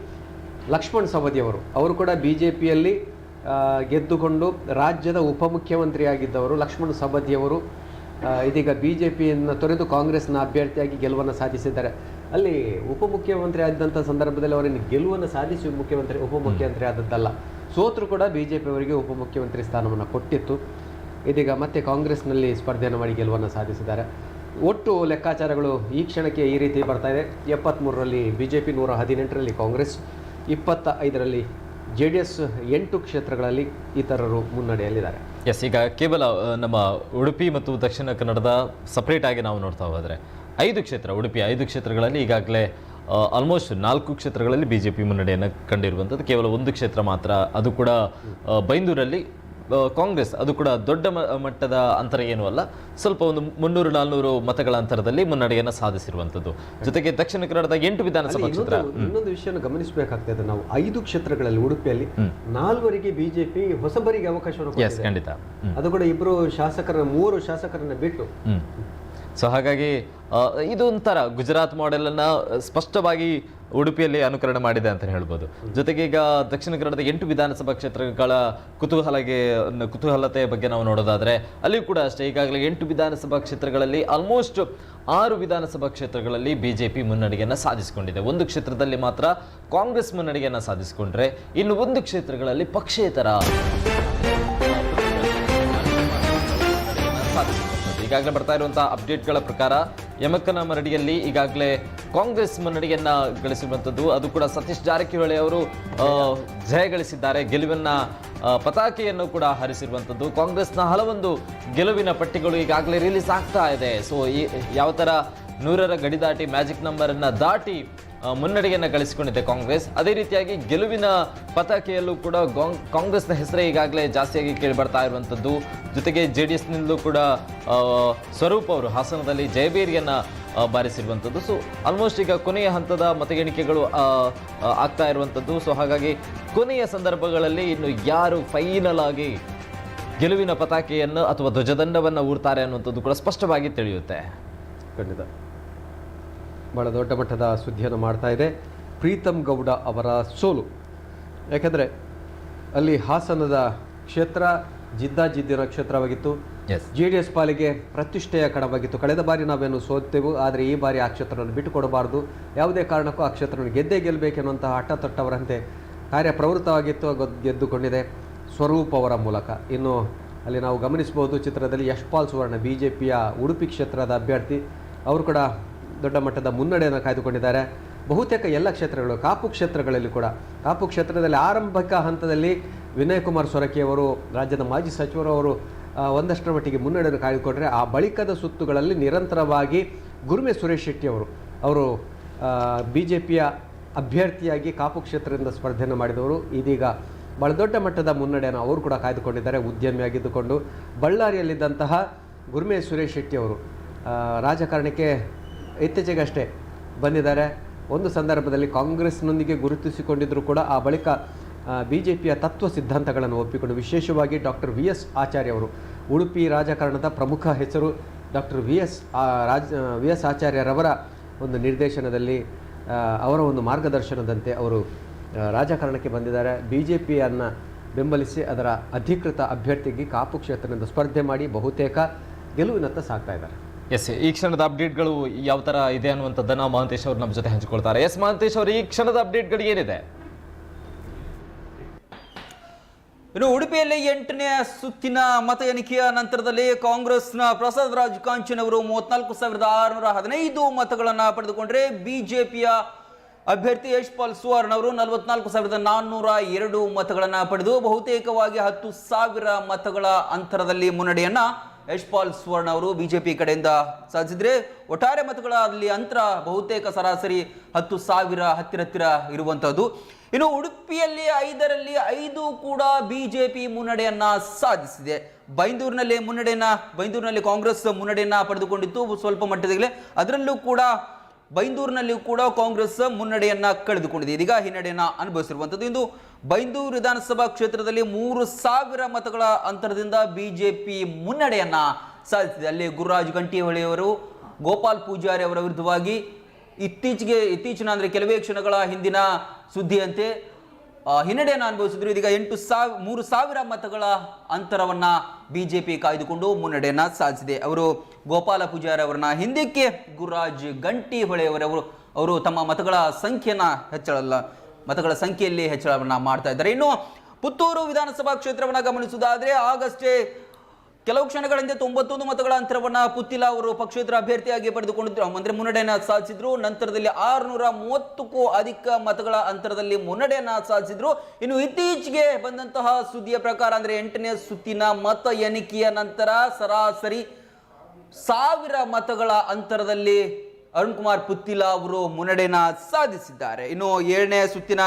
ಲಕ್ಷ್ಮಣ್ ಸವದಿಯವರು, ಅವರು ಕೂಡ BJPಯಲ್ಲಿ ಗೆದ್ದುಕೊಂಡು ರಾಜ್ಯದ ಉಪಮುಖ್ಯಮಂತ್ರಿಯಾಗಿದ್ದವರು ಲಕ್ಷ್ಮಣ್ ಸವದಿಯವರು ಇದೀಗ BJPಯನ್ನು ತೊರೆದು ಕಾಂಗ್ರೆಸ್ನ ಅಭ್ಯರ್ಥಿಯಾಗಿ ಗೆಲುವನ್ನು ಸಾಧಿಸಿದ್ದಾರೆ. ಅಲ್ಲಿ ಉಪಮುಖ್ಯಮಂತ್ರಿ ಆದಂಥ ಸಂದರ್ಭದಲ್ಲಿ ಅವರನ್ನು ಗೆಲುವನ್ನು ಸಾಧಿಸಿ ಉಪಮುಖ್ಯಮಂತ್ರಿ ಆದದ್ದಲ್ಲ, ಸೋತರು ಕೂಡ BJP ಅವರಿಗೆ ಉಪಮುಖ್ಯಮಂತ್ರಿ ಸ್ಥಾನವನ್ನು ಕೊಟ್ಟಿತ್ತು. ಇದೀಗ ಮತ್ತೆ ಕಾಂಗ್ರೆಸ್ನಲ್ಲಿ ಸ್ಪರ್ಧೆಯನ್ನು ಮಾಡಿ ಗೆಲುವನ್ನು ಸಾಧಿಸಿದ್ದಾರೆ. ಒಟ್ಟು ಲೆಕ್ಕಾಚಾರಗಳು ಈ ಕ್ಷಣಕ್ಕೆ ಈ ರೀತಿ ಬರ್ತಾ ಇದೆ. 73ರಲ್ಲಿ BJP, 118ರಲ್ಲಿ ಕಾಂಗ್ರೆಸ್, 25ರಲ್ಲಿ JDS, 8 ಕ್ಷೇತ್ರಗಳಲ್ಲಿ ಇತರರು ಮುನ್ನಡೆಯಲ್ಲಿದ್ದಾರೆ. ಎಸ್, ಈಗ ಕೇವಲ ನಮ್ಮ ಉಡುಪಿ ಮತ್ತು ದಕ್ಷಿಣ ಕನ್ನಡದ ಸಪ್ರೇಟ್ ಆಗಿ ನಾವು ನೋಡ್ತಾ ಹೋದರೆ 5 ಕ್ಷೇತ್ರ, ಉಡುಪಿ 5 ಕ್ಷೇತ್ರಗಳಲ್ಲಿ ಈಗಾಗಲೇ ಆಲ್ಮೋಸ್ಟ್ 4 ಕ್ಷೇತ್ರಗಳಲ್ಲಿ BJP ಮುನ್ನಡೆಯನ್ನು ಕಂಡಿರುವಂಥದ್ದು. ಕೇವಲ 1 ಕ್ಷೇತ್ರ ಮಾತ್ರ, ಅದು ಕೂಡ ಬೈಂದೂರಲ್ಲಿ ಕಾಂಗ್ರೆಸ್, ಅದು ಕೂಡ ದೊಡ್ಡ ಮಟ್ಟದ ಅಂತರ ಏನೂ ಅಲ್ಲ, ಸ್ವಲ್ಪ ಒಂದು 300-400 ಮತಗಳ ಅಂತರದಲ್ಲಿ ಮುನ್ನಡೆಯನ್ನು ಸಾಧಿಸಿರುವಂಥದ್ದು. ಜೊತೆಗೆ ದಕ್ಷಿಣ ಕನ್ನಡದ 8 ವಿಧಾನಸಭಾ ಕ್ಷೇತ್ರ. ಇನ್ನೊಂದು ವಿಷಯವನ್ನು ಗಮನಿಸಬೇಕಾಗ್ತದೆ, ನಾವು 5 ಕ್ಷೇತ್ರಗಳಲ್ಲಿ ಉಡುಪಿಯಲ್ಲಿ 4ವರಿಗೆ BJP ಹೊಸಬರಿಗೆ ಅವಕಾಶವನ್ನು ಕೊಟ್ಟಿದೆ. ಖಂಡಿತ, ಅದು ಕೂಡ 2 ಶಾಸಕರನ್ನ, 3 ಶಾಸಕರನ್ನ ಬಿಟ್ಟು. ಸೊ ಹಾಗಾಗಿ ಇದು ಒಂಥರ ಗುಜರಾತ್ ಮಾಡೆಲ್ ಅನ್ನ ಸ್ಪಷ್ಟವಾಗಿ ಉಡುಪಿಯಲ್ಲಿ ಅನುಕರಣೆ ಮಾಡಿದೆ ಅಂತ ಹೇಳ್ಬೋದು. ಜೊತೆಗೆ ಈಗ ದಕ್ಷಿಣ ಕನ್ನಡದ 8 ವಿಧಾನಸಭಾ ಕ್ಷೇತ್ರಗಳ ಕುತೂಹಲತೆಯ ಬಗ್ಗೆ ನಾವು ನೋಡೋದಾದ್ರೆ ಅಲ್ಲಿ ಕೂಡ ಅಷ್ಟೇ, ಈಗಾಗಲೇ 8 ವಿಧಾನಸಭಾ ಕ್ಷೇತ್ರಗಳಲ್ಲಿ ಆಲ್ಮೋಸ್ಟ್ 6 ವಿಧಾನಸಭಾ ಕ್ಷೇತ್ರಗಳಲ್ಲಿ BJP ಮುನ್ನಡೆಯನ್ನು ಸಾಧಿಸಿಕೊಂಡಿದೆ. 1 ಕ್ಷೇತ್ರದಲ್ಲಿ ಮಾತ್ರ ಕಾಂಗ್ರೆಸ್ ಮುನ್ನಡೆಯನ್ನು ಸಾಧಿಸಿಕೊಂಡ್ರೆ ಇನ್ನು 1 ಕ್ಷೇತ್ರಗಳಲ್ಲಿ ಪಕ್ಷೇತರ ಈಗಾಗಲೇ ಬರ್ತಾ ಇರುವಂತಹ ಅಪ್ಡೇಟ್ಗಳ ಪ್ರಕಾರ ಯಮಕನಮರಡಿಯಲ್ಲಿ ಈಗಾಗಲೇ ಕಾಂಗ್ರೆಸ್ ಮುನ್ನಡೆಯನ್ನ ಗಳಿಸಿರುವಂಥದ್ದು. ಅದು ಕೂಡ ಸತೀಶ್ ಜಾರಕಿಹೊಳಿ ಅವರು ಜಯಗಳಿಸಿದ್ದಾರೆ, ಗೆಲುವಿನ ಪತಾಕೆಯನ್ನು ಕೂಡ ಹಾರಿಸಿರುವಂಥದ್ದು. ಕಾಂಗ್ರೆಸ್ನ ಹಲವೊಂದು ಗೆಲುವಿನ ಪಟ್ಟಿಗಳು ಈಗಾಗಲೇ ರಿಲೀಸ್ ಆಗ್ತಾ ಇದೆ. ಸೊ ಯಾವ ಥರ 100ರ ಗಡಿ ದಾಟಿ ಮ್ಯಾಜಿಕ್ ನಂಬರನ್ನು ದಾಟಿ ಮುನ್ನಡೆಯನ್ನು ಗಳಿಸಿಕೊಂಡಿದೆ ಕಾಂಗ್ರೆಸ್, ಅದೇ ರೀತಿಯಾಗಿ ಗೆಲುವಿನ ಪತಾಕೆಯಲ್ಲೂ ಕೂಡ ಕಾಂಗ್ರೆಸ್ನ ಹೆಸರೇ ಈಗಾಗಲೇ ಜಾಸ್ತಿಯಾಗಿ ಕೇಳಿ ಬರ್ತಾ ಇರುವಂಥದ್ದು. ಜೊತೆಗೆ JDSನಿಂದಲೂ ಕೂಡ ಸ್ವರೂಪ್ ಅವರು ಹಾಸನದಲ್ಲಿ ಜಯಬೇರಿಯನ್ನು ಬಾರಿಸಿರುವಂಥದ್ದು. ಸೊ ಆಲ್ಮೋಸ್ಟ್ ಈಗ ಕೊನೆಯ ಹಂತದ ಮತ ಎಣಿಕೆಗಳು ಆಗ್ತಾ ಇರುವಂಥದ್ದು. ಸೊ ಹಾಗಾಗಿ ಕೊನೆಯ ಸಂದರ್ಭಗಳಲ್ಲಿ ಇನ್ನು ಯಾರು ಫೈನಲ್ ಆಗಿ ಗೆಲುವಿನ ಪತಾಕೆಯನ್ನು ಅಥವಾ ಧ್ವಜದಂಡವನ್ನು ಊರ್ತಾರೆ ಅನ್ನುವಂಥದ್ದು ಕೂಡ ಸ್ಪಷ್ಟವಾಗಿ ತಿಳಿಯುತ್ತೆ. ಖಂಡಿತ ಬಹಳ ದೊಡ್ಡ ಮಟ್ಟದ ಸುದ್ದಿಯನ್ನು ಮಾಡ್ತಾ ಇದೆ ಪ್ರೀತಮ್ ಗೌಡ ಅವರ ಸೋಲು. ಯಾಕೆಂದರೆ ಅಲ್ಲಿ ಹಾಸನದ ಕ್ಷೇತ್ರ ಜಿದ್ದಾಜಿದ್ದಿನ ಕ್ಷೇತ್ರವಾಗಿತ್ತು. JDS ಪಾಲಿಗೆ ಪ್ರತಿಷ್ಠೆಯ ಕಣವಾಗಿತ್ತು. ಕಳೆದ ಬಾರಿ ನಾವೇನು ಸೋತೆವು, ಆದರೆ ಈ ಬಾರಿ ಆ ಕ್ಷೇತ್ರವನ್ನು ಬಿಟ್ಟುಕೊಡಬಾರ್ದು, ಯಾವುದೇ ಕಾರಣಕ್ಕೂ ಆ ಕ್ಷೇತ್ರವನ್ನು ಗೆದ್ದೇ ಗೆಲ್ಲಬೇಕೆನ್ನುವಂತಹ ಹಠ ತೊಟ್ಟವರಂತೆ ಕಾರ್ಯಪ್ರವೃತ್ತವಾಗಿತ್ತು. ಗೆದ್ದುಕೊಂಡಿದೆ ಸ್ವರೂಪ್ ಅವರ ಮೂಲಕ. ಇನ್ನು ಅಲ್ಲಿ ನಾವು ಗಮನಿಸಬಹುದು ಚಿತ್ರದಲ್ಲಿ ಯಶ್ಪಾಲ್ ಸುವರ್ಣ BJPಯ ಉಡುಪಿ ಕ್ಷೇತ್ರದ ಅಭ್ಯರ್ಥಿ, ಅವರು ಕೂಡ ದೊಡ್ಡ ಮಟ್ಟದ ಮುನ್ನಡೆಯನ್ನು ಕಾಯ್ದುಕೊಂಡಿದ್ದಾರೆ. ಬಹುತೇಕ ಎಲ್ಲ ಕ್ಷೇತ್ರಗಳು, ಕಾಪು ಕ್ಷೇತ್ರಗಳಲ್ಲಿ ಕೂಡ, ಕಾಪು ಕ್ಷೇತ್ರದಲ್ಲಿ ಆರಂಭಿಕ ಹಂತದಲ್ಲಿ ವಿನಯ್ ಕುಮಾರ್ ಸೊರಕೆ ಅವರು, ರಾಜ್ಯದ ಮಾಜಿ ಸಚಿವರು, ಅವರು ಒಂದಷ್ಟರ ಮಟ್ಟಿಗೆ ಮುನ್ನಡೆಯನ್ನು ಕಾಯ್ದುಕೊಂಡ್ರೆ ಆ ಬಳಿಕದ ಸುತ್ತುಗಳಲ್ಲಿ ನಿರಂತರವಾಗಿ ಗುರುಮೆ ಸುರೇಶ್ ಶೆಟ್ಟಿ ಅವರು BJPಯ ಅಭ್ಯರ್ಥಿಯಾಗಿ ಕಾಪು ಕ್ಷೇತ್ರದಿಂದ ಸ್ಪರ್ಧೆಯನ್ನು ಮಾಡಿದವರು. ಇದೀಗ ಭಾಳ ದೊಡ್ಡ ಮಟ್ಟದ ಮುನ್ನಡೆಯನ್ನು ಅವರು ಕೂಡ ಕಾಯ್ದುಕೊಂಡಿದ್ದಾರೆ. ಉದ್ಯಮಿಯಾಗಿದ್ದುಕೊಂಡು ಬಳ್ಳಾರಿಯಲ್ಲಿದ್ದಂತಹ ಗುರುಮೆ ಸುರೇಶ್ ಶೆಟ್ಟಿ ಅವರು ರಾಜಕಾರಣಕ್ಕೆ ಇತ್ತೀಚೆಗಷ್ಟೇ ಬಂದಿದ್ದಾರೆ. ಒಂದು ಸಂದರ್ಭದಲ್ಲಿ ಕಾಂಗ್ರೆಸ್ನೊಂದಿಗೆ ಗುರುತಿಸಿಕೊಂಡಿದ್ದರೂ ಕೂಡ ಆ ಬಳಿಕ BJPಯ ತತ್ವ ಸಿದ್ಧಾಂತಗಳನ್ನು ಒಪ್ಪಿಕೊಂಡು, ವಿಶೇಷವಾಗಿ ಡಾಕ್ಟರ್ VS ಆಚಾರ್ಯ ಅವರು, ಉಡುಪಿ ರಾಜಕಾರಣದ ಪ್ರಮುಖ ಹೆಸರು ಡಾಕ್ಟರ್ VS ಆಚಾರ್ಯರವರ ಒಂದು ನಿರ್ದೇಶನದಲ್ಲಿ, ಅವರ ಒಂದು ಮಾರ್ಗದರ್ಶನದಂತೆ ಅವರು ರಾಜಕಾರಣಕ್ಕೆ ಬಂದಿದ್ದಾರೆ. BJPಯನ್ನು ಬೆಂಬಲಿಸಿ ಅದರ ಅಧಿಕೃತ ಅಭ್ಯರ್ಥಿಗೆ ಕಾಪು ಕ್ಷೇತ್ರದಿಂದ ಸ್ಪರ್ಧೆ ಮಾಡಿ ಬಹುತೇಕ ಗೆಲುವಿನತ್ತ ಸಾಗ್ತಾ ಇದ್ದಾರೆ. ಈ ಕ್ಷಣದ ಅಪ್ಡೇಟ್ಗಳು ಯಾವ ಥರ ಇದೆ ಅನ್ನುವಂಥದ್ದನ್ನು ಮಹಾಂತೇಶ್ ಅವರು ನಮ್ಮ ಜೊತೆ ಹಂಚಿಕೊಳ್ತಾರೆ. ಮಹಾಂತೇಶ್ ಅವರು, ಈ ಕ್ಷಣದ ಅಪ್ಡೇಟ್ಗಳು ಏನಿದೆ? ಇನ್ನು ಉಡುಪಿಯಲ್ಲಿ 8ನೇ ಸುತ್ತಿನ ಮತ ಎಣಿಕೆಯ ನಂತರದಲ್ಲಿ ಕಾಂಗ್ರೆಸ್ನ ಪ್ರಸಾದ್ ರಾಜ್ ಕಾಂಚನ್ ಅವರು 34,615 ಮತಗಳನ್ನು ಪಡೆದುಕೊಂಡ್ರೆ BJPಯ ಅಭ್ಯರ್ಥಿ ಯಶ್ಪಾಲ್ ಸುವರ್ಣ ಅವರು 44,402 ಮತಗಳನ್ನು ಪಡೆದು ಬಹುತೇಕವಾಗಿ 10,000 ಮತಗಳ ಅಂತರದಲ್ಲಿ ಮುನ್ನಡೆಯನ್ನ ಯಶ್ಪಾಲ್ ಸುವರ್ಣ ಅವರು BJP ಕಡೆಯಿಂದ ಸಾಧಿಸಿದ್ರೆ, ಒಟ್ಟಾರೆ ಮತಗಳ ಅಲ್ಲಿ ಅಂತರ ಬಹುತೇಕ ಸರಾಸರಿ 10,000 ಹತ್ತಿರ ಇರುವಂತಹದ್ದು. ಇನ್ನು ಉಡುಪಿಯಲ್ಲಿ 5ರಲ್ಲಿ 5 ಕೂಡ BJP ಮುನ್ನಡೆಯನ್ನ ಸಾಧಿಸಿದೆ. ಬೈಂದೂರಿನಲ್ಲಿ ಕಾಂಗ್ರೆಸ್ ಮುನ್ನಡೆಯನ್ನ ಪಡೆದುಕೊಂಡಿತ್ತು ಸ್ವಲ್ಪ ಮಟ್ಟದಲ್ಲಿ. ಅದರಲ್ಲೂ ಕೂಡ ಬೈಂದೂರಿನಲ್ಲಿ ಕೂಡ ಕಾಂಗ್ರೆಸ್ ಮುನ್ನಡೆಯನ್ನ ಕಳೆದುಕೊಂಡಿದೆ. ಇದೀಗ ಹಿನ್ನಡೆಯನ್ನ ಅನುಭವಿಸಿರುವಂಥದ್ದು. ಇಂದು ಬೈಂದೂರು ವಿಧಾನಸಭಾ ಕ್ಷೇತ್ರದಲ್ಲಿ 3,000 ಮತಗಳ ಅಂತರದಿಂದ BJP ಮುನ್ನಡೆಯನ್ನ ಸಾಧಿಸಿದೆ. ಅಲ್ಲಿ ಗುರುರಾಜ್ ಗಂಟಿಹೊಳಿಯವರು ಗೋಪಾಲ್ ಪೂಜಾರಿ ಅವರ ವಿರುದ್ಧವಾಗಿ ಇತ್ತೀಚಿನ ಅಂದರೆ ಕೆಲವೇ ಕ್ಷಣಗಳ ಹಿಂದಿನ ಸುದ್ದಿಯಂತೆ ಹಿನ್ನಡೆಯನ್ನು ಅನುಭವಿಸಿದ್ರು. ಇದೀಗ 3,000 ಮತಗಳ ಅಂತರವನ್ನ BJP ಕಾಯ್ದುಕೊಂಡು ಮುನ್ನಡೆಯನ್ನ ಸಾಧಿಸಿದೆ. ಅವರು ಗೋಪಾಲ ಪೂಜಾರಿ ಅವರನ್ನ ಹಿಂದಕ್ಕೆ ಗುರುರಾಜ್ ಗಂಟಿಹೊಳೆಯವರು ತಮ್ಮ ಮತಗಳ ಸಂಖ್ಯೆಯಲ್ಲಿ ಹೆಚ್ಚಳವನ್ನ ಮಾಡ್ತಾ ಇದ್ದಾರೆ. ಇನ್ನು ಪುತ್ತೂರು ವಿಧಾನಸಭಾ ಕ್ಷೇತ್ರವನ್ನ ಗಮನಿಸುವುದಾದ್ರೆ, ಆಗಷ್ಟೇ ಕೆಲವು ಕ್ಷಣಗಳ ಹಿಂದೆ 91 ಮತಗಳ ಅಂತರವನ್ನ ಪುತ್ತಿಲ ಅವರು ಪಕ್ಷೇತರ ಅಭ್ಯರ್ಥಿಯಾಗಿ ಪಡೆದುಕೊಂಡಿದ್ರು, ಅಂದ್ರೆ ಮುನ್ನಡೆಯನ್ನ ಸಾಧಿಸಿದ್ರು. ನಂತರದಲ್ಲಿ 630ಕ್ಕೂ ಅಧಿಕ ಮತಗಳ ಅಂತರದಲ್ಲಿ ಮುನ್ನಡೆಯನ್ನ ಸಾಧಿಸಿದ್ರು. ಇನ್ನು ಇತ್ತೀಚೆಗೆ ಬಂದಂತಹ ಸುದ್ದಿಯ ಪ್ರಕಾರ ಅಂದ್ರೆ 8ನೇ ಸುತ್ತಿನ ಮತ ಎಣಿಕೆಯ ನಂತರ ಸರಾಸರಿ 1000 ಮತಗಳ ಅಂತರದಲ್ಲಿ ಅರುಣ್ ಕುಮಾರ್ ಪುತ್ತಿಲ ಅವರು ಮುನ್ನಡೆಯನ್ನ ಸಾಧಿಸಿದ್ದಾರೆ. ಇನ್ನು 7ನೇ ಸುತ್ತಿನ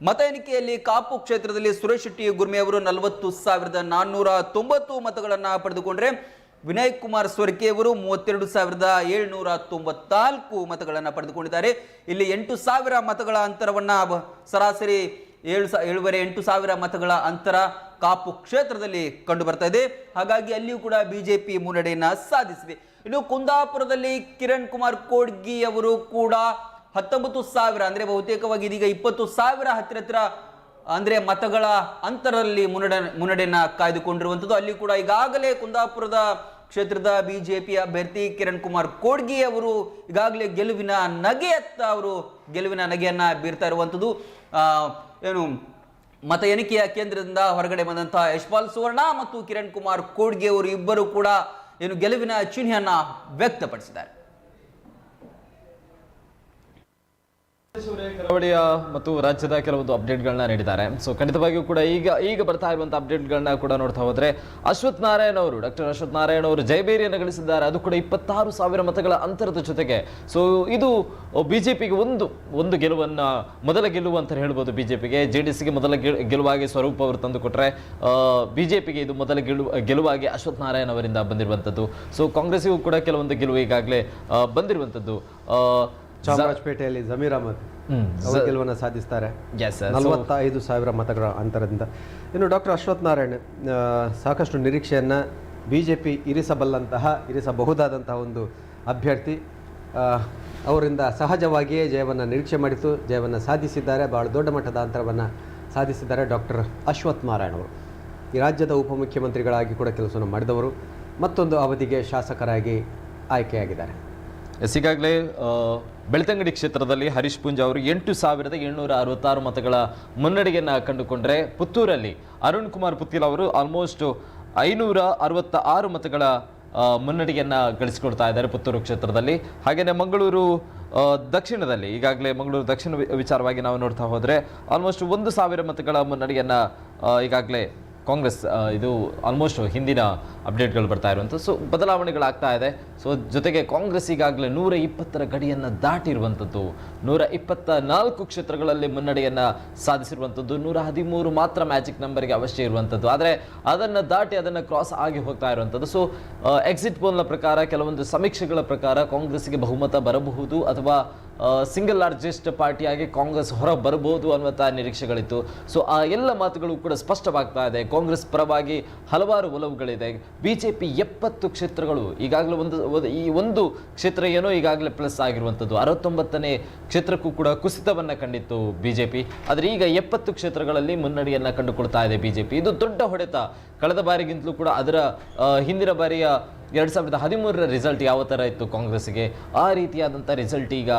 ಮತ ಎಣಿಕೆಯಲ್ಲಿ ಕಾಪು ಕ್ಷೇತ್ರದಲ್ಲಿ ಸುರೇಶ್ ಶೆಟ್ಟಿ ಗುರ್ಮೆ ಅವರು 40,490 ಮತಗಳನ್ನು ಪಡೆದುಕೊಂಡ್ರೆ, ವಿನಯ್ ಕುಮಾರ್ ಸೊರಕೆ ಅವರು 32,794 ಮತಗಳನ್ನು ಪಡೆದುಕೊಂಡಿದ್ದಾರೆ. ಇಲ್ಲಿ 8,000 ಮತಗಳ ಅಂತರವನ್ನ ಸರಾಸರಿ 8,000 ಮತಗಳ ಅಂತರ ಕಾಪು ಕ್ಷೇತ್ರದಲ್ಲಿ ಕಂಡು ಬರ್ತಾ ಇದೆ. ಹಾಗಾಗಿ ಅಲ್ಲಿಯೂ ಕೂಡ BJP ಮುನ್ನಡೆಯನ್ನ ಸಾಧಿಸಿದೆ. ಇನ್ನು ಕುಂದಾಪುರದಲ್ಲಿ ಕಿರಣ್ ಕುಮಾರ್ ಕೋಡ್ಗಿ ಅವರು ಕೂಡ 19,000 ಅಂದ್ರೆ ಬಹುತೇಕವಾಗಿ ಇದೀಗ 20,000 ಹತ್ತಿರ ಅಂದ್ರೆ ಮತಗಳ ಅಂತರದಲ್ಲಿ ಮುನ್ನಡೆಯನ್ನ ಕಾಯ್ದುಕೊಂಡಿರುವಂಥದ್ದು. ಅಲ್ಲಿ ಕೂಡ ಈಗಾಗಲೇ ಕುಂದಾಪುರದ ಕ್ಷೇತ್ರದ BJP ಅಭ್ಯರ್ಥಿ ಕಿರಣ್ ಕುಮಾರ್ ಕೋಡ್ಗಿ ಅವರು ಈಗಾಗಲೇ ಗೆಲುವಿನ ನಗೆಯನ್ನ ಬೀರ್ತಾ ಇರುವಂಥದ್ದು. ಮತ ಎಣಿಕೆಯ ಕೇಂದ್ರದಿಂದ ಹೊರಗಡೆ ಬಂದಂತಹ ಯಶ್ಪಾಲ್ ಸುವರ್ಣ ಮತ್ತು ಕಿರಣ್ ಕುಮಾರ್ ಕೋಡ್ಗಿ ಅವರು ಇಬ್ಬರು ಕೂಡ ಗೆಲುವಿನ ಚಿಹ್ನೆಯನ್ನ ವ್ಯಕ್ತಪಡಿಸಿದ್ದಾರೆ. ಕರಾವಳಿಯ ಮತ್ತು ರಾಜ್ಯದ ಕೆಲವೊಂದು ಅಪ್ಡೇಟ್ಗಳನ್ನ ನೀಡಿದ್ದಾರೆ. ಸೊ ಖಂಡಿತವಾಗಿಯೂ ಕೂಡ ಈಗ ಬರ್ತಾ ಇರುವಂತಹ ಅಪ್ಡೇಟ್ಗಳನ್ನ ಕೂಡ ನೋಡ್ತಾ ಹೋದ್ರೆ, ಡಾಕ್ಟರ್ ಅಶ್ವಥ್ ನಾರಾಯಣ ಅವರು ಜಯಬೇರಿಯನ್ನು ಗಳಿಸಿದ್ದಾರೆ. ಅದು ಕೂಡ 26,000 ಮತಗಳ ಅಂತರದ ಜೊತೆಗೆ. ಸೊ ಇದು BJPಗೆ ಒಂದು ಮೊದಲ ಗೆಲುವು ಅಂತ ಹೇಳ್ಬೋದು. BJPಗೆ JDSಗೆ ಮೊದಲ ಗೆಲುವಾಗಿ ಸ್ವರೂಪ್ ಅವರು ತಂದುಕೊಟ್ರೆ, BJPಗೆ ಇದು ಮೊದಲ ಗೆಲುವಾಗಿ ಅಶ್ವಥ್ ನಾರಾಯಣ ಅವರಿಂದ ಬಂದಿರುವಂಥದ್ದು. ಸೊ ಕಾಂಗ್ರೆಸ್ಸಿಗೂ ಕೂಡ ಕೆಲವೊಂದು ಗೆಲುವು ಈಗಾಗಲೇ ಬಂದಿರುವಂಥದ್ದು. ಚಾಮರಾಜಪೇಟೆಯಲ್ಲಿ ಜಮೀರ್ ಅಹಮದ್ ಗೆಲುವನ್ನು ಸಾಧಿಸ್ತಾರೆ 45,000 ಮತಗಳ ಅಂತರದಿಂದ. ಇನ್ನು ಡಾಕ್ಟರ್ ಅಶ್ವಥ್ ನಾರಾಯಣ್ ಸಾಕಷ್ಟು ನಿರೀಕ್ಷೆಯನ್ನು BJP ಇರಿಸಬಹುದಾದಂತಹ ಒಂದು ಅಭ್ಯರ್ಥಿ. ಅವರಿಂದ ಸಹಜವಾಗಿಯೇ ಜಯವನ್ನು ನಿರೀಕ್ಷೆ ಮಾಡಿತು, ಜಯವನ್ನು ಸಾಧಿಸಿದ್ದಾರೆ. ಬಹಳ ದೊಡ್ಡ ಮಟ್ಟದ ಅಂತರವನ್ನು ಸಾಧಿಸಿದ್ದಾರೆ ಡಾಕ್ಟರ್ ಅಶ್ವಥ್ ನಾರಾಯಣ್ ಅವರು. ಈ ರಾಜ್ಯದ ಉಪಮುಖ್ಯಮಂತ್ರಿಗಳಾಗಿ ಕೂಡ ಕೆಲಸವನ್ನು ಮಾಡಿದವರು. ಮತ್ತೊಂದು ಅವಧಿಗೆ ಶಾಸಕರಾಗಿ ಆಯ್ಕೆಯಾಗಿದ್ದಾರೆ. ಈಗಾಗಲೇ ಬೆಳ್ತಂಗಡಿ ಕ್ಷೇತ್ರದಲ್ಲಿ ಹರೀಶ್ ಪುಂಜ ಅವರು 8,766 ಮತಗಳ ಮುನ್ನಡೆಯನ್ನು ಕಂಡುಕೊಂಡ್ರೆ, ಪುತ್ತೂರಲ್ಲಿ ಅರುಣ್ ಕುಮಾರ್ ಪುತ್ತಿಲ್ ಅವರು ಆಲ್ಮೋಸ್ಟ್ 566 ಮತಗಳ ಮುನ್ನಡೆಯನ್ನು ಗಳಿಸಿಕೊಡ್ತಾ ಇದ್ದಾರೆ ಪುತ್ತೂರು ಕ್ಷೇತ್ರದಲ್ಲಿ. ಹಾಗೆಯೇ ಮಂಗಳೂರು ದಕ್ಷಿಣದಲ್ಲಿ ಈಗಾಗಲೇ ಮಂಗಳೂರು ದಕ್ಷಿಣ ವಿಚಾರವಾಗಿ ನಾವು ನೋಡ್ತಾ ಹೋದರೆ ಆಲ್ಮೋಸ್ಟ್ 1,000 ಮತಗಳ ಮುನ್ನಡೆಯನ್ನು ಈಗಾಗಲೇ ಕಾಂಗ್ರೆಸ್, ಇದು ಆಲ್ಮೋಸ್ಟ್ ಹಿಂದಿನ ಅಪ್ಡೇಟ್ಗಳು ಬರ್ತಾ ಇರುವಂಥದ್ದು. ಸೊ ಬದಲಾವಣೆಗಳಾಗ್ತಾ ಇದೆ. ಸೊ ಜೊತೆಗೆ ಕಾಂಗ್ರೆಸ್ ಈಗಾಗಲೇ 120ರ ಗಡಿಯನ್ನು ದಾಟಿರುವಂಥದ್ದು, 124 ಕ್ಷೇತ್ರಗಳಲ್ಲಿ ಮುನ್ನಡೆಯನ್ನು ಸಾಧಿಸಿರುವಂಥದ್ದು, 113 ಮಾತ್ರ ಮ್ಯಾಜಿಕ್ ನಂಬರ್ಗೆ ಅವಶ್ಯ ಇರುವಂಥದ್ದು. ಆದರೆ ಅದನ್ನು ದಾಟಿ ಅದನ್ನು ಕ್ರಾಸ್ ಆಗಿ ಹೋಗ್ತಾ ಇರುವಂಥದ್ದು. ಸೊ ಎಕ್ಸಿಟ್ ಪೋಲ್ನ ಪ್ರಕಾರ, ಕೆಲವೊಂದು ಸಮೀಕ್ಷೆಗಳ ಪ್ರಕಾರ ಕಾಂಗ್ರೆಸ್ಗೆ ಬಹುಮತ ಬರಬಹುದು ಅಥವಾ ಸಿಂಗಲ್ ಲಾರ್ಜೆಸ್ಟ್ ಪಾರ್ಟಿಯಾಗಿ ಕಾಂಗ್ರೆಸ್ ಹೊರ ಬರಬಹುದು ಅನ್ನುವಂಥ ನಿರೀಕ್ಷೆಗಳಿತ್ತು. ಸೊ ಆ ಎಲ್ಲ ಮಾತುಗಳು ಕೂಡ ಸ್ಪಷ್ಟವಾಗ್ತಾ ಇದೆ. ಕಾಂಗ್ರೆಸ್ ಪರವಾಗಿ ಹಲವಾರು ಒಲವುಗಳಿದೆ. ಬಿಜೆಪಿ 70 ಕ್ಷೇತ್ರಗಳು ಈಗಾಗಲೇ ಈ ಒಂದು ಕ್ಷೇತ್ರ ಏನೋ ಈಗಾಗಲೇ ಪ್ಲಸ್ ಆಗಿರುವಂಥದ್ದು. 69ನೇ ಕ್ಷೇತ್ರಕ್ಕೂ ಕೂಡ ಕುಸಿತವನ್ನು ಕಂಡಿತ್ತು ಬಿಜೆಪಿ. ಆದರೆ ಈಗ 70 ಕ್ಷೇತ್ರಗಳಲ್ಲಿ ಮುನ್ನಡೆಯನ್ನು ಕಂಡುಕೊಳ್ತಾ ಇದೆ ಬಿಜೆಪಿ. ಇದು ದೊಡ್ಡ ಹೊಡೆತ. ಕಳೆದ ಬಾರಿಗಿಂತಲೂ ಕೂಡ ಅದರ ಹಿಂದಿನ ಬಾರಿಯ 2013ರ ರಿಸಲ್ಟ್ ಯಾವ ಥರ ಇತ್ತು ಕಾಂಗ್ರೆಸ್ಗೆ, ಆ ರೀತಿಯಾದಂಥ ರಿಸಲ್ಟ್ ಈಗ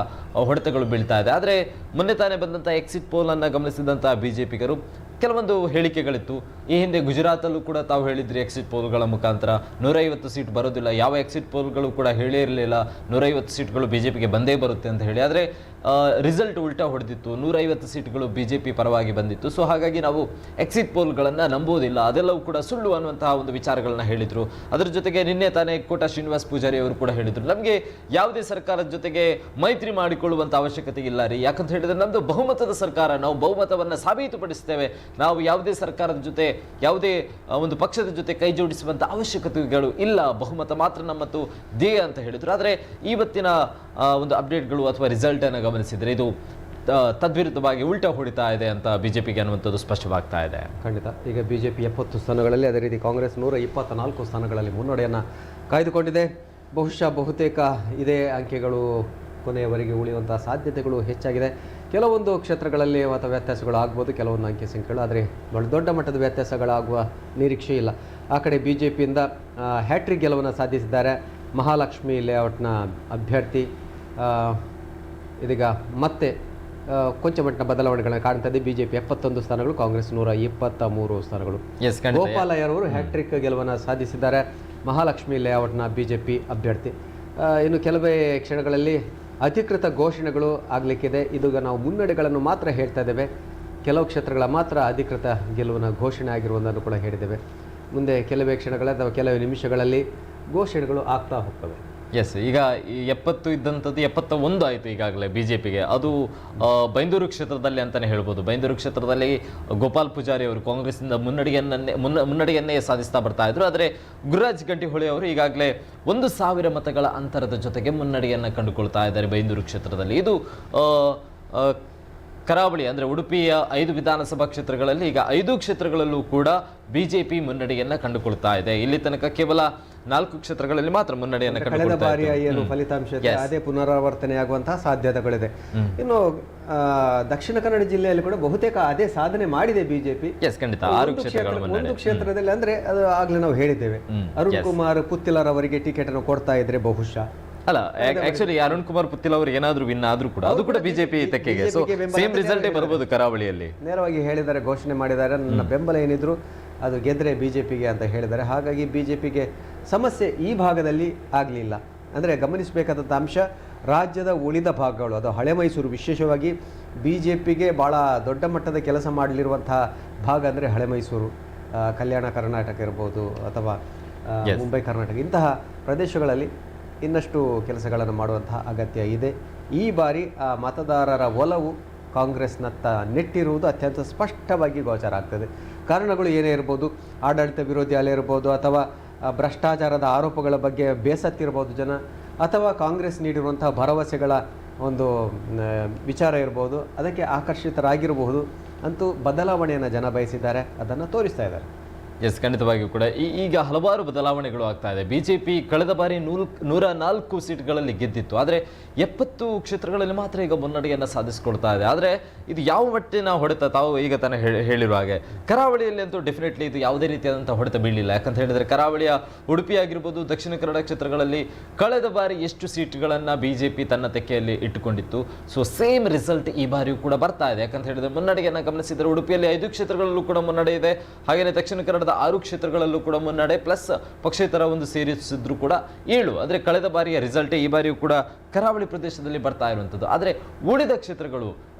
ಹೊಡೆತಗಳು ಬೀಳ್ತಾ ಇದೆ. ಆದರೆ ಮೊನ್ನೆ ತಾನೇ ಬಂದಂಥ ಎಕ್ಸಿಟ್ ಪೋಲನ್ನು ಗಮನಿಸಿದಂಥ ಬಿಜೆಪಿಗರು ಕೆಲವೊಂದು ಹೇಳಿಕೆಗಳಿತ್ತು. ಈ ಹಿಂದೆ ಗುಜರಾತಲ್ಲೂ ಕೂಡ ತಾವು ಹೇಳಿದ್ರಿ ಎಕ್ಸಿಟ್ ಪೋಲ್ಗಳ ಮುಖಾಂತರ 150 ಸೀಟ್ ಬರೋದಿಲ್ಲ. ಯಾವ ಎಕ್ಸಿಟ್ ಪೋಲ್ಗಳು ಕೂಡ ಹೇಳೇ ಇರಲಿಲ್ಲ 150 ಸೀಟ್ಗಳು ಬಿಜೆಪಿಗೆ ಬಂದೇ ಬರುತ್ತೆ ಅಂತ ಹೇಳಿ. ಆದರೆ ರಿಸಲ್ಟ್ ಉಲ್ಟಾ ಹೊಡೆದಿತ್ತು. 150 ಸೀಟ್ಗಳು ಬಿಜೆಪಿ ಪರವಾಗಿ ಬಂದಿತ್ತು. ಸೊ ಹಾಗಾಗಿ ನಾವು ಎಕ್ಸಿಟ್ ಪೋಲ್ಗಳನ್ನು ನಂಬೋದಿಲ್ಲ, ಅದೆಲ್ಲವೂ ಕೂಡ ಸುಳ್ಳು ಅನ್ನುವಂತಹ ಒಂದು ವಿಚಾರಗಳನ್ನ ಹೇಳಿದರು. ಅದರ ಜೊತೆಗೆ ನಿನ್ನೆ ತಾನೇ ಕೋಟಾ ಶ್ರೀನಿವಾಸ್ ಪೂಜಾರಿ ಅವರು ಕೂಡ ಹೇಳಿದರು, ನಮಗೆ ಯಾವುದೇ ಸರ್ಕಾರದ ಜೊತೆಗೆ ಮೈತ್ರಿ ಮಾಡಿಕೊಳ್ಳುವಂಥ ಅವಶ್ಯಕತೆ ಇಲ್ಲ ರೀ. ಯಾಕಂತ ಹೇಳಿದ್ರೆ ನಮ್ಮದು ಬಹುಮತದ ಸರ್ಕಾರ, ನಾವು ಬಹುಮತವನ್ನು ಸಾಬೀತುಪಡಿಸ್ತೇವೆ. ನಾವು ಯಾವುದೇ ಸರ್ಕಾರದ ಜೊತೆ, ಯಾವುದೇ ಒಂದು ಪಕ್ಷದ ಜೊತೆ ಕೈ ಜೋಡಿಸುವಂಥ ಅವಶ್ಯಕತೆಗಳು ಇಲ್ಲ, ಬಹುಮತ ಮಾತ್ರ ನಮ್ಮದು ಧ್ಯೇಯ ಅಂತ ಹೇಳಿದರು. ಆದರೆ ಇವತ್ತಿನ ಒಂದು ಅಪ್ಡೇಟ್ಗಳು ಅಥವಾ ರಿಸಲ್ಟನ್ನು ಗಮನಿಸಿದರೆ ಇದು ತದ್ವಿರುದ್ಧವಾಗಿ ಉಲ್ಟಾ ಹೊಡಿತಾ ಇದೆ ಅಂತ ಬಿಜೆಪಿಗೆ ಅನ್ನುವಂಥದ್ದು ಸ್ಪಷ್ಟವಾಗ್ತಾ ಇದೆ. ಖಂಡಿತ. ಈಗ ಬಿಜೆಪಿ 70 ಸ್ಥಾನಗಳಲ್ಲಿ, ಅದೇ ರೀತಿ ಕಾಂಗ್ರೆಸ್ 124 ಸ್ಥಾನಗಳಲ್ಲಿ ಮುನ್ನಡೆಯನ್ನು ಕಾಯ್ದುಕೊಂಡಿದೆ. ಬಹುತೇಕ ಇದೇ ಅಂಕೆಗಳು ಕೊನೆಯವರೆಗೆ ಉಳಿಯುವಂಥ ಸಾಧ್ಯತೆಗಳು ಹೆಚ್ಚಾಗಿದೆ. ಕೆಲವೊಂದು ಕ್ಷೇತ್ರಗಳಲ್ಲಿ ಅಥವಾ ವ್ಯತ್ಯಾಸಗಳು ಆಗ್ಬೋದು, ಕೆಲವೊಂದು ಅಂಕಿ ಸಂಖ್ಯೆಗಳು, ಆದರೆ ದೊಡ್ಡ ಮಟ್ಟದ ವ್ಯತ್ಯಾಸಗಳಾಗುವ ನಿರೀಕ್ಷೆ ಇಲ್ಲ. ಆ ಕಡೆ ಬಿಜೆಪಿಯಿಂದ ಹ್ಯಾಟ್ರಿಕ್ ಗೆಲುವನ್ನು ಸಾಧಿಸಿದ್ದಾರೆ ಮಹಾಲಕ್ಷ್ಮಿ ಲೇಔಟ್ನ ಅಭ್ಯರ್ಥಿ. ಇದೀಗ ಮತ್ತೆ ಕೊಂಚ ಮಟ್ಟಿನ ಬದಲಾವಣೆಗಳನ್ನ ಕಾಣ್ತದೆ. ಬಿಜೆಪಿ 71 ಸ್ಥಾನಗಳು, ಕಾಂಗ್ರೆಸ್ 123 ಸ್ಥಾನಗಳು. ಗೋಪಾಲಯ್ಯರವರು ಹ್ಯಾಟ್ರಿಕ್ ಗೆಲುವನ್ನು ಸಾಧಿಸಿದ್ದಾರೆ, ಮಹಾಲಕ್ಷ್ಮಿ ಲೇಔಟ್ನ ಬಿಜೆಪಿ ಅಭ್ಯರ್ಥಿ. ಇನ್ನು ಕೆಲವೇ ಕ್ಷಣಗಳಲ್ಲಿ ಅಧಿಕೃತ ಘೋಷಣೆಗಳು ಆಗಲಿಕ್ಕಿದೆ. ಇದೀಗ ನಾವು ಮುನ್ನಡೆಗಳನ್ನು ಮಾತ್ರ ಹೇಳ್ತಾ ಇದ್ದೇವೆ, ಕೆಲವು ಕ್ಷೇತ್ರಗಳ ಮಾತ್ರ ಅಧಿಕೃತ ಗೆಲುವಿನ ಘೋಷಣೆ ಆಗಿರುವುದನ್ನು ಕೂಡ ಹೇಳಿದ್ದೇವೆ. ಮುಂದೆ ಕೆಲವೇ ಕ್ಷಣಗಳ ಅಥವಾ ಕೆಲವೇ ನಿಮಿಷಗಳಲ್ಲಿ ಘೋಷಣೆಗಳು ಆಗ್ತಾ ಹೋಗ್ತವೆ. ಎಸ್, ಈಗ 70 ಇದ್ದಂಥದ್ದು 71 ಆಯಿತು ಈಗಾಗಲೇ ಬಿಜೆಪಿಗೆ. ಅದು ಬೈಂದೂರು ಕ್ಷೇತ್ರದಲ್ಲಿ ಅಂತಲೇ ಹೇಳ್ಬೋದು. ಬೈಂದೂರು ಕ್ಷೇತ್ರದಲ್ಲಿ ಗೋಪಾಲ್ ಪೂಜಾರಿ ಅವರು ಕಾಂಗ್ರೆಸ್ನಿಂದ ಮುನ್ನಡೆಯನ್ನೇ ಸಾಧಿಸ್ತಾ ಬರ್ತಾ ಇದ್ರು. ಆದರೆ ಗುರುರಾಜ್ ಗಂಟಿಹೊಳಿ ಅವರು ಈಗಾಗಲೇ 1,000 ಮತಗಳ ಅಂತರದ ಜೊತೆಗೆ ಮುನ್ನಡೆಯನ್ನು ಕಂಡುಕೊಳ್ತಾ ಇದ್ದಾರೆ ಬೈಂದೂರು ಕ್ಷೇತ್ರದಲ್ಲಿ. ಇದು ಕರಾವಳಿ ಅಂದರೆ ಉಡುಪಿಯ 5 ವಿಧಾನಸಭಾ ಕ್ಷೇತ್ರಗಳಲ್ಲಿ ಈಗ 5 ಕ್ಷೇತ್ರಗಳಲ್ಲೂ ಕೂಡ ಬಿಜೆಪಿ ಮುನ್ನಡೆಯನ್ನು ಕಂಡುಕೊಳ್ತಾ ಇದೆ. ಇಲ್ಲಿ ತನಕ ಕೇವಲ 4 ಕ್ಷೇತ್ರಗಳಲ್ಲಿ ಮಾತ್ರ ಮುನ್ನಡೆಯನ್ನು ಕಳೆದ ಬಾರಿಯ ಏನು ಫಲಿತಾಂಶ ಇದೆ ಅದೇ ಪುನರಾವರ್ತನೆಯಾಗುವಂತಹ ಸಾಧ್ಯತೆಗಳಿದೆ. ಇನ್ನು ದಕ್ಷಿಣ ಕನ್ನಡ ಜಿಲ್ಲೆಯಲ್ಲಿ ಕೂಡ ಬಹುತೇಕ ಅದೇ ಸಾಧನೆ ಮಾಡಿದೆ ಬಿಜೆಪಿ. ಖಂಡಿತ ಒಂದು ಕ್ಷೇತ್ರದಲ್ಲಿ ಅಂದ್ರೆ ಅದು ಆಗ್ಲೇ ನಾವು ಹೇಳಿದ್ದೇವೆ, ಅರುಣ್ ಕುಮಾರ್ ಪುತ್ತಿಲರ್ ಅವರಿಗೆ ಟಿಕೆಟ್ ಅನ್ನು ಕೊಡ್ತಾ ಇದ್ರೆ ಬಹುಶಃ ಅಲ್ಲ, ಆಕ್ಚುಲಿ ಅರುಣ್ ಕುಮಾರ್ ಪುತ್ತಿಲ್ ಅವರು ಏನಾದ್ರೂ ವಿನ್ ಆದ್ರೂ ಕೂಡ ಅದು ಕೂಡ ಬಿಜೆಪಿ ತೆಕ್ಕೆಗೆ. ಸೊ ಸೇಮ್ ರಿಸಲ್ಟೇ ಬರಬಹುದು ಕರಾವಳಿಯಲ್ಲಿ. ನೇರವಾಗಿ ಹೇಳಿದ್ದಾರೆ, ಘೋಷಣೆ ಮಾಡಿದ್ದಾರೆ, ನನ್ನ ಬೆಂಬಲ ಏನಿದ್ರು ಅದು ಗೆದ್ರೆ ಬಿಜೆಪಿಗೆ ಅಂತ ಹೇಳಿದ್ದಾರೆ. ಹಾಗಾಗಿ ಬಿಜೆಪಿಗೆ ಸಮಸ್ಯೆ ಈ ಭಾಗದಲ್ಲಿ ಆಗಲಿಲ್ಲ. ಅಂದರೆ ಗಮನಿಸಬೇಕಾದಂಥ ಅಂಶ, ರಾಜ್ಯದ ಉಳಿದ ಭಾಗಗಳು, ಅದು ಹಳೆ ಮೈಸೂರು ವಿಶೇಷವಾಗಿ ಬಿಜೆಪಿಗೆ ಭಾಳ ದೊಡ್ಡ ಮಟ್ಟದ ಕೆಲಸ ಮಾಡಲಿರುವಂತಹ ಭಾಗ ಅಂದರೆ ಹಳೆ ಮೈಸೂರು, ಕಲ್ಯಾಣ ಕರ್ನಾಟಕ ಇರ್ಬೋದು ಅಥವಾ ಮುಂಬೈ ಕರ್ನಾಟಕ, ಇಂತಹ ಪ್ರದೇಶಗಳಲ್ಲಿ ಇನ್ನಷ್ಟು ಕೆಲಸಗಳನ್ನು ಮಾಡುವಂತಹ ಅಗತ್ಯ ಇದೆ. ಈ ಬಾರಿ ಆ ಮತದಾರರ ಒಲವು ಕಾಂಗ್ರೆಸ್ನತ್ತ ನೆಟ್ಟಿರುವುದು ಅತ್ಯಂತ ಸ್ಪಷ್ಟವಾಗಿ ಗೋಚರ ಆಗ್ತದೆ. ಕಾರಣಗಳು ಏನೇ ಇರ್ಬೋದು, ಆಡಳಿತ ವಿರೋಧಿ ಅಲೆ ಇರ್ಬೋದು, ಅಥವಾ ಭ್ರಷ್ಟಾಚಾರದ ಆರೋಪಗಳ ಬಗ್ಗೆ ಬೇಸತ್ತಿರ್ಬೋದು ಜನ, ಅಥವಾ ಕಾಂಗ್ರೆಸ್ ನೀಡಿರುವಂತಹ ಭರವಸೆಗಳ ಒಂದು ವಿಚಾರ ಇರ್ಬೋದು, ಅದಕ್ಕೆ ಆಕರ್ಷಿತರಾಗಿರಬಹುದು. ಅಂತೂ ಬದಲಾವಣೆಯನ್ನು ಜನ ಬಯಸಿದ್ದಾರೆ, ಅದನ್ನು ತೋರಿಸ್ತಾ ಇದ್ದಾರೆ. ಎಸ್, ಖಂಡಿತವಾಗಿಯೂ ಕೂಡ ಈಗ ಹಲವಾರು ಬದಲಾವಣೆಗಳು ಆಗ್ತಾ ಇದೆ. ಬಿಜೆಪಿ ಕಳೆದ ಬಾರಿ 104 ಸೀಟ್ಗಳಲ್ಲಿ ಗೆದ್ದಿತ್ತು, ಆದರೆ 70 ಕ್ಷೇತ್ರಗಳಲ್ಲಿ ಮಾತ್ರ ಈಗ ಮುನ್ನಡೆಯನ್ನು ಸಾಧಿಸಿಕೊಳ್ತಾ ಇದೆ. ಆದರೆ ಇದು ಯಾವ ಮಟ್ಟಿನ ಹೊಡೆತ, ತಾವು ಈಗ ತಾನೇ ಹೇಳಿರುವ ಹಾಗೆ ಕರಾವಳಿಯಲ್ಲಿ ಅಂತೂ ಡೆಫಿನೆಟ್ಲಿ ಇದು ಯಾವುದೇ ರೀತಿಯಾದಂಥ ಹೊಡೆತ ಬೀಳಿಲ್ಲ. ಯಾಕಂತ ಹೇಳಿದರೆ ಕರಾವಳಿಯ ಉಡುಪಿ ಆಗಿರ್ಬೋದು, ದಕ್ಷಿಣ ಕನ್ನಡ ಕ್ಷೇತ್ರಗಳಲ್ಲಿ ಕಳೆದ ಬಾರಿ ಎಷ್ಟು ಸೀಟ್ಗಳನ್ನು ಬಿಜೆಪಿ ತನ್ನ ತೆಕ್ಕೆಯಲ್ಲಿ ಇಟ್ಟುಕೊಂಡಿತ್ತು, ಸೊ ಸೇಮ್ ರಿಸಲ್ಟ್ ಈ ಬಾರಿಯೂ ಕೂಡ ಬರ್ತಾ ಇದೆ. ಯಾಕಂತ ಹೇಳಿದರೆ ಮುನ್ನಡೆಯನ್ನು ಗಮನಿಸಿದರೆ ಉಡುಪಿಯಲ್ಲಿ 5 ಕ್ಷೇತ್ರಗಳಲ್ಲೂ ಕೂಡ ಮುನ್ನಡೆ ಇದೆ, ಹಾಗೆಯೇ ದಕ್ಷಿಣ ಕನ್ನಡದ 6 ಕ್ಷೇತ್ರಗಳಲ್ಲೂ ಕೂಡ ಮುನ್ನಡೆ, ಪ್ಲಸ್ ಪಕ್ಷೇತರ ಒಂದು ಸೇರಿಸಿದ್ರು ಕೂಡ 7. ಆದರೆ ಕಳೆದ ಬಾರಿಯ ರಿಸಲ್ಟೇ ಈ ಬಾರಿಯೂ ಕೂಡ ಕರಾವಳಿ ಪ್ರದೇಶದಲ್ಲಿ ಬರ್ತಾ ಇರುವಂಥದ್ದು. ಆದರೆ ಉಳಿದ ಕ್ಷೇತ್ರಗಳು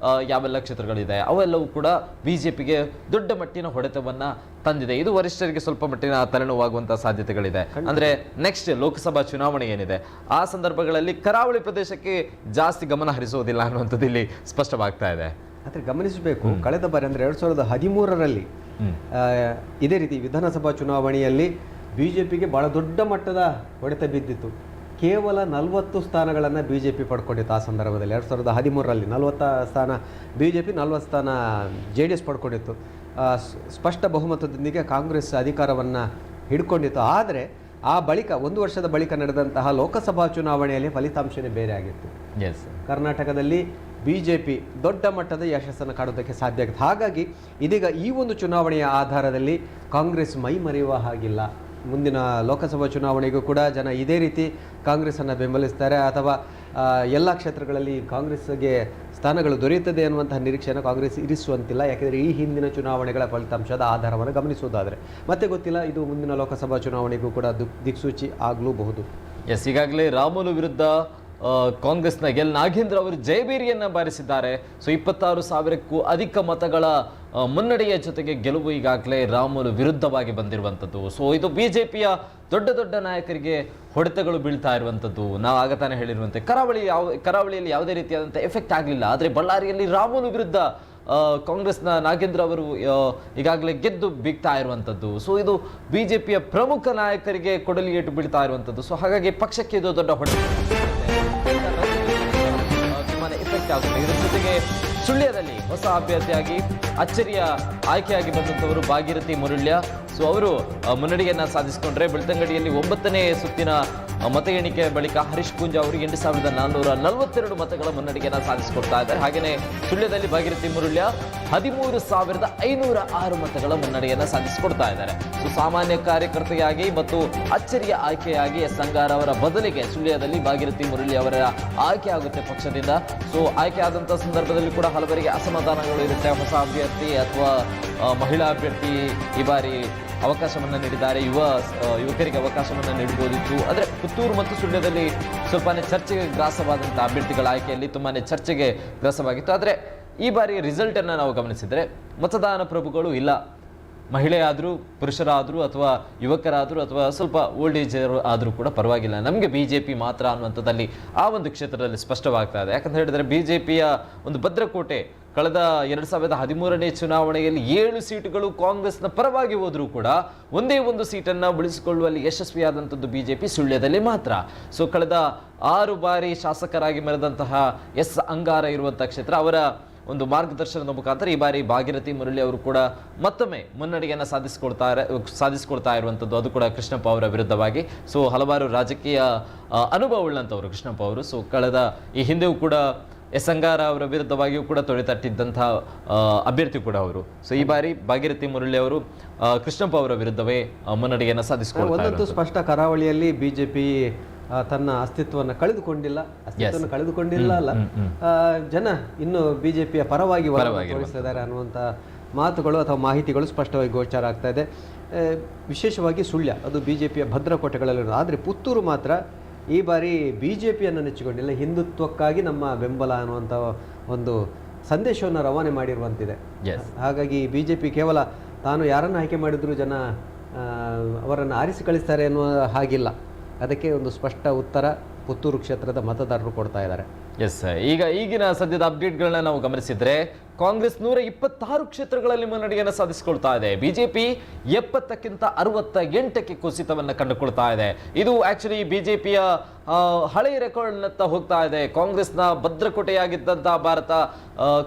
ಯಾವೆಲ್ಲ ಕ್ಷೇತ್ರಗಳಿದೆ ಅವೆಲ್ಲವೂ ಕೂಡ ಬಿಜೆಪಿಗೆ ದೊಡ್ಡ ಮಟ್ಟಿನ ಹೊಡೆತವನ್ನ ತಂದಿದೆ. ಇದು ವರಿಷ್ಠರಿಗೆ ಸ್ವಲ್ಪ ಮಟ್ಟಿನ ತಲೆನೋವಾಗುವಂತಹ ಸಾಧ್ಯತೆಗಳಿದೆ. ಅಂದ್ರೆ ನೆಕ್ಸ್ಟ್ ಲೋಕಸಭಾ ಚುನಾವಣೆ ಏನಿದೆ ಆ ಸಂದರ್ಭಗಳಲ್ಲಿ ಕರಾವಳಿ ಪ್ರದೇಶಕ್ಕೆ ಜಾಸ್ತಿ ಗಮನ ಹರಿಸುವುದಿಲ್ಲ ಅನ್ನುವಂಥದ್ದು ಇಲ್ಲಿ ಸ್ಪಷ್ಟವಾಗ್ತಾ ಇದೆ. ಆದರೆ ಗಮನಿಸಬೇಕು, ಕಳೆದ ಬಾರಿ ಅಂದರೆ 2013ರಲ್ಲಿ ಇದೇ ರೀತಿ ವಿಧಾನಸಭಾ ಚುನಾವಣೆಯಲ್ಲಿ ಬಿಜೆಪಿಗೆ ಬಹಳ ದೊಡ್ಡ ಮಟ್ಟದ ಹೊಡೆತ ಬಿದ್ದಿತ್ತು. ಕೇವಲ 40 ಸ್ಥಾನಗಳನ್ನು ಬಿಜೆಪಿ ಪಡ್ಕೊಂಡಿತ್ತು ಆ ಸಂದರ್ಭದಲ್ಲಿ. 2013ರಲ್ಲಿ 40 ಸ್ಥಾನ ಬಿಜೆಪಿ, 40 ಸ್ಥಾನ JDS ಪಡ್ಕೊಂಡಿತ್ತು. ಸ್ಪಷ್ಟ ಬಹುಮತದೊಂದಿಗೆ ಕಾಂಗ್ರೆಸ್ ಅಧಿಕಾರವನ್ನು ಹಿಡ್ಕೊಂಡಿತ್ತು. ಆದರೆ ಆ ಬಳಿಕ 1 ವರ್ಷದ ಬಳಿಕ ನಡೆದಂತಹ ಲೋಕಸಭಾ ಚುನಾವಣೆಯಲ್ಲಿ ಫಲಿತಾಂಶನೇ ಬೇರೆ ಆಗಿತ್ತು. ಕರ್ನಾಟಕದಲ್ಲಿ ಬಿಜೆಪಿ ದೊಡ್ಡ ಮಟ್ಟದ ಯಶಸ್ಸನ್ನು ಕಾಣೋದಕ್ಕೆ ಸಾಧ್ಯ ಆಗುತ್ತೆ. ಹಾಗಾಗಿ ಇದೀಗ ಈ ಒಂದು ಚುನಾವಣೆಯ ಆಧಾರದಲ್ಲಿ ಕಾಂಗ್ರೆಸ್ ಮೈ ಮರೆಯುವ ಹಾಗಿಲ್ಲ. ಮುಂದಿನ ಲೋಕಸಭಾ ಚುನಾವಣೆಗೂ ಕೂಡ ಜನ ಇದೇ ರೀತಿ ಕಾಂಗ್ರೆಸ್ಸನ್ನು ಬೆಂಬಲಿಸ್ತಾರೆ, ಅಥವಾ ಎಲ್ಲ ಕ್ಷೇತ್ರಗಳಲ್ಲಿ ಕಾಂಗ್ರೆಸ್ಗೆ ಸ್ಥಾನಗಳು ದೊರೆಯುತ್ತದೆ ಅನ್ನುವಂತಹ ನಿರೀಕ್ಷೆಯನ್ನು ಕಾಂಗ್ರೆಸ್ ಇರಿಸುವಂತಿಲ್ಲ. ಯಾಕೆಂದರೆ ಈ ಹಿಂದಿನ ಚುನಾವಣೆಗಳ ಫಲಿತಾಂಶದ ಆಧಾರವನ್ನು ಗಮನಿಸುವುದಾದರೆ ಮತ್ತೆ ಗೊತ್ತಿಲ್ಲ, ಇದು ಮುಂದಿನ ಲೋಕಸಭಾ ಚುನಾವಣೆಗೂ ಕೂಡ ದಿಕ್ಸೂಚಿ ಆಗಲೂಬಹುದು. ಎಸ್, ಈಗಾಗಲೇ ರಾಮುಲು ವಿರುದ್ಧ ಕಾಂಗ್ರೆಸ್ನ ಎಲ್ ನಾಗೇಂದ್ರ ಅವರು ಜಯಬೇರಿಯನ್ನು ಬಾರಿಸಿದ್ದಾರೆ. ಸೊ 26,000ಕ್ಕೂ ಅಧಿಕ ಮತಗಳ ಮುನ್ನಡೆಯ ಜೊತೆಗೆ ಗೆಲುವು ಈಗಾಗಲೇ ರಾಮುಲು ವಿರುದ್ಧವಾಗಿ ಬಂದಿರುವಂಥದ್ದು. ಸೊ ಇದು ಬಿಜೆಪಿಯ ದೊಡ್ಡ ದೊಡ್ಡ ನಾಯಕರಿಗೆ ಹೊಡೆತಗಳು ಬೀಳ್ತಾ ಇರುವಂಥದ್ದು. ನಾವು ಆಗ ತಾನೇ ಹೇಳಿರುವಂತೆ ಕರಾವಳಿಯಲ್ಲಿ ಯಾವುದೇ ರೀತಿಯಾದಂಥ ಎಫೆಕ್ಟ್ ಆಗಲಿಲ್ಲ, ಆದರೆ ಬಳ್ಳಾರಿಯಲ್ಲಿ ರಾಮುಲು ವಿರುದ್ಧ ಕಾಂಗ್ರೆಸ್ನ ನಾಗೇಂದ್ರ ಅವರು ಈಗಾಗಲೇ ಗೆದ್ದು ಬೀಗ್ತಾ ಇರುವಂಥದ್ದು. ಸೊ ಇದು ಬಿಜೆಪಿಯ ಪ್ರಮುಖ ನಾಯಕರಿಗೆ ಕೊಡಲಿ ಏಟು ಬೀಳ್ತಾ ಇರುವಂಥದ್ದು. ಸೊ ಹಾಗಾಗಿ ಪಕ್ಷಕ್ಕೆ ಇದು ದೊಡ್ಡ ಹೊಡೆತ ತುಂಬಾನೇ ಎಫೆಕ್ಟ್ ಆಗುತ್ತೆ. ಇದರ ಜೊತೆಗೆ ಸುಳ್ಯದಲ್ಲಿ ಹೊಸ ಅಭ್ಯರ್ಥಿಯಾಗಿ ಅಚ್ಚರಿಯ ಆಯ್ಕೆಯಾಗಿ ಬಂದಂಥವರು ಭಾಗೀರಥಿ ಮುರುಳ್ಯ. ಸೊ ಅವರು ಮುನ್ನಡೆಯನ್ನು ಸಾಧಿಸಿಕೊಂಡ್ರೆ, ಬೆಳ್ತಂಗಡಿಯಲ್ಲಿ 9ನೇ ಸುತ್ತಿನ ಮತ ಎಣಿಕೆ ಬಳಿಕ ಹರೀಶ್ ಪೂಂಜಾ ಅವರು 8,442 ಮತಗಳ ಮುನ್ನಡೆಯನ್ನು ಸಾಧಿಸಿಕೊಡ್ತಾ ಇದ್ದಾರೆ. ಹಾಗೆಯೇ ಸುಳ್ಯದಲ್ಲಿ ಭಾಗೀರಥಿ ಮುರುಳ್ಯ 13,506 ಮತಗಳ ಮುನ್ನಡೆಯನ್ನು ಸಾಧಿಸಿಕೊಡ್ತಾ ಇದ್ದಾರೆ. ಸೊ ಸಾಮಾನ್ಯ ಕಾರ್ಯಕರ್ತೆಯಾಗಿ ಮತ್ತು ಅಚ್ಚರಿಯ ಆಯ್ಕೆಯಾಗಿ ಎಸ್ ಅಂಗಾರ ಅವರ ಬದಲಿಗೆ ಸುಳ್ಯದಲ್ಲಿ ಭಾಗೀರಥಿ ಮುರುಳ್ಯ ಅವರ ಆಯ್ಕೆ ಆಗುತ್ತೆ ಪಕ್ಷದಿಂದ. ಸೊ ಆಯ್ಕೆ ಆದಂಥ ಸಂದರ್ಭದಲ್ಲಿ ಕೂಡ ಹಲವರಿಗೆ ಅಸಮಾಧಾನಗಳು ಇರುತ್ತೆ. ಹೊಸ ಅಭ್ಯರ್ಥಿ ಅಥವಾ ಮಹಿಳಾ ಅಭ್ಯರ್ಥಿ ಈ ಬಾರಿ ಅವಕಾಶವನ್ನು ನೀಡಿದ್ದಾರೆ, ಯುವಕರಿಗೆ ಅವಕಾಶವನ್ನು ನೀಡಬಹುದಿತ್ತು. ಆದರೆ ಪುತ್ತೂರು ಮತ್ತು ಸುಳ್ಯದಲ್ಲಿ ಸ್ವಲ್ಪನೇ ಚರ್ಚೆಗೆ ಗ್ರಾಸವಾದಂಥ ಅಭ್ಯರ್ಥಿಗಳ ಆಯ್ಕೆಯಲ್ಲಿ ತುಂಬಾನೇ ಚರ್ಚೆಗೆ ಗ್ರಾಸವಾಗಿತ್ತು. ಆದರೆ ಈ ಬಾರಿ ರಿಸಲ್ಟನ್ನು ನಾವು ಗಮನಿಸಿದರೆ ಮತದಾನ ಪ್ರಭುಗಳು ಇಲ್ಲ. ಮಹಿಳೆಯಾದರೂ, ಪುರುಷರಾದರೂ, ಅಥವಾ ಯುವಕರಾದರೂ, ಅಥವಾ ಸ್ವಲ್ಪ ಓಲ್ಡ್ ಏಜ್ ಆದರೂ ಕೂಡ ಪರವಾಗಿಲ್ಲ, ನಮಗೆ ಬಿಜೆಪಿ ಮಾತ್ರ ಅನ್ನುವಂಥದ್ದಲ್ಲಿ ಆ ಒಂದು ಕ್ಷೇತ್ರದಲ್ಲಿ ಸ್ಪಷ್ಟವಾಗ್ತಾ ಇದೆ. ಯಾಕಂತ ಹೇಳಿದರೆ ಬಿಜೆಪಿಯ ಒಂದು ಭದ್ರಕೋಟೆ ಕಳೆದ 2013ನೇ ಚುನಾವಣೆಯಲ್ಲಿ 7 ಸೀಟುಗಳು ಕಾಂಗ್ರೆಸ್ನ ಪರವಾಗಿ ಹೋದರೂ ಕೂಡ ಒಂದೇ ಒಂದು ಸೀಟನ್ನು ಉಳಿಸಿಕೊಳ್ಳುವಲ್ಲಿ ಯಶಸ್ವಿಯಾದಂಥದ್ದು ಬಿಜೆಪಿ ಸುಳ್ಯದಲ್ಲಿ ಮಾತ್ರ. ಸೊ ಕಳೆದ 6 ಬಾರಿ ಶಾಸಕರಾಗಿ ಮೆರೆದಂತಹ ಎಸ್ ಅಂಗಾರ ಇರುವಂಥ ಕ್ಷೇತ್ರ, ಅವರ ಒಂದು ಮಾರ್ಗದರ್ಶನದ ಮುಖಾಂತರ ಈ ಬಾರಿ ಭಾಗೀರಥಿ ಮುರಳಿ ಅವರು ಕೂಡ ಮತ್ತೊಮ್ಮೆ ಮುನ್ನಡೆಯನ್ನು ಸಾಧಿಸಿಕೊಳ್ತಾ ಇರುವಂಥದ್ದು, ಅದು ಕೂಡ ಕೃಷ್ಣಪ್ಪ ಅವರ ವಿರುದ್ಧವಾಗಿ. ಸೊ ಹಲವಾರು ರಾಜಕೀಯ ಅನುಭವ ಉಳ್ಳಂಥವರು ಕೃಷ್ಣಪ್ಪ ಅವರು. ಸೊ ಕಳೆದ ಈ ಹಿಂದೆಯೂ ಕೂಡ ಎಸ್ ಅಂಗಾರ ಅವರ ವಿರುದ್ಧವಾಗಿಯೂ ಕೂಡ ತೊಡೆತಟ್ಟಿದ್ದಂಥ ಅಭ್ಯರ್ಥಿ ಕೂಡ ಅವರು. ಸೊ ಈ ಬಾರಿ ಭಾಗೀರಥಿ ಮುರಳಿ ಅವರು ಕೃಷ್ಣಪ್ಪ ಅವರ ವಿರುದ್ಧವೇ ಮುನ್ನಡೆಯನ್ನು ಸಾಧಿಸಿಕೊಳ್ಳುತ್ತಾರೆ. ಸ್ಪಷ್ಟ ಕರಾವಳಿಯಲ್ಲಿ ಬಿಜೆಪಿ ತನ್ನ ಅಸ್ತಿತ್ವವನ್ನು ಕಳೆದುಕೊಂಡಿಲ್ಲ ಅಲ್ಲ, ಜನ ಇನ್ನು ಬಿಜೆಪಿಯ ಪರವಾಗಿ ತೋರಿಸಿದ್ದಾರೆ ಅನ್ನುವಂಥ ಮಾತುಗಳು ಅಥವಾ ಮಾಹಿತಿಗಳು ಸ್ಪಷ್ಟವಾಗಿ ಗೋಚರ ಆಗ್ತಾ ಇದೆ. ವಿಶೇಷವಾಗಿ ಸುಳ್ಯ ಅದು ಬಿಜೆಪಿಯ ಭದ್ರಕೋಟೆಗಳಲ್ಲಿ. ಆದರೆ ಪುತ್ತೂರು ಮಾತ್ರ ಈ ಬಾರಿ ಬಿಜೆಪಿಯನ್ನು ನೆಚ್ಚಿಕೊಂಡಿಲ್ಲ, ಹಿಂದುತ್ವಕ್ಕಾಗಿ ನಮ್ಮ ಬೆಂಬಲ ಅನ್ನುವಂಥ ಒಂದು ಸಂದೇಶವನ್ನು ರವಾನೆ ಮಾಡಿರುವಂತಿದೆ. ಹಾಗಾಗಿ ಬಿಜೆಪಿ ಕೇವಲ ತಾನು ಯಾರನ್ನು ಆಯ್ಕೆ ಮಾಡಿದ್ರು ಜನ ಅವರನ್ನು ಆರಿಸಿ ಕಳಿಸ್ತಾರೆ ಎನ್ನುವ ಹಾಗಿಲ್ಲ. ಅದಕ್ಕೆ ಒಂದು ಸ್ಪಷ್ಟ ಉತ್ತರ ಪುತ್ತೂರು ಕ್ಷೇತ್ರದ ಮತದಾರರು ಕೊಡ್ತಾ ಇದ್ದಾರೆ. ಎಸ್, ಈಗಿನ ಸದ್ಯದ ಅಪ್ಡೇಟ್ಗಳನ್ನ ನಾವು ಗಮನಿಸಿದ್ರೆ ಕಾಂಗ್ರೆಸ್ 126 ಕ್ಷೇತ್ರಗಳಲ್ಲಿ ಮುನ್ನಡೆಯನ್ನು ಸಾಧಿಸಿಕೊಳ್ತಾ ಇದೆ. ಬಿಜೆಪಿ 70ಕ್ಕಿಂತ 68ಕ್ಕೆ ಕುಸಿತವನ್ನು ಕಂಡುಕೊಳ್ತಾ ಇದೆ. ಇದು ಆಕ್ಚುಲಿ ಬಿಜೆಪಿಯ ಹಳೆಯ ರೆಕಾರ್ಡ್ನತ್ತ ಹೋಗ್ತಾ ಇದೆ. ಕಾಂಗ್ರೆಸ್ನ ಭದ್ರಕೋಟೆಯಾಗಿದ್ದಂತಹ ಭಾರತ,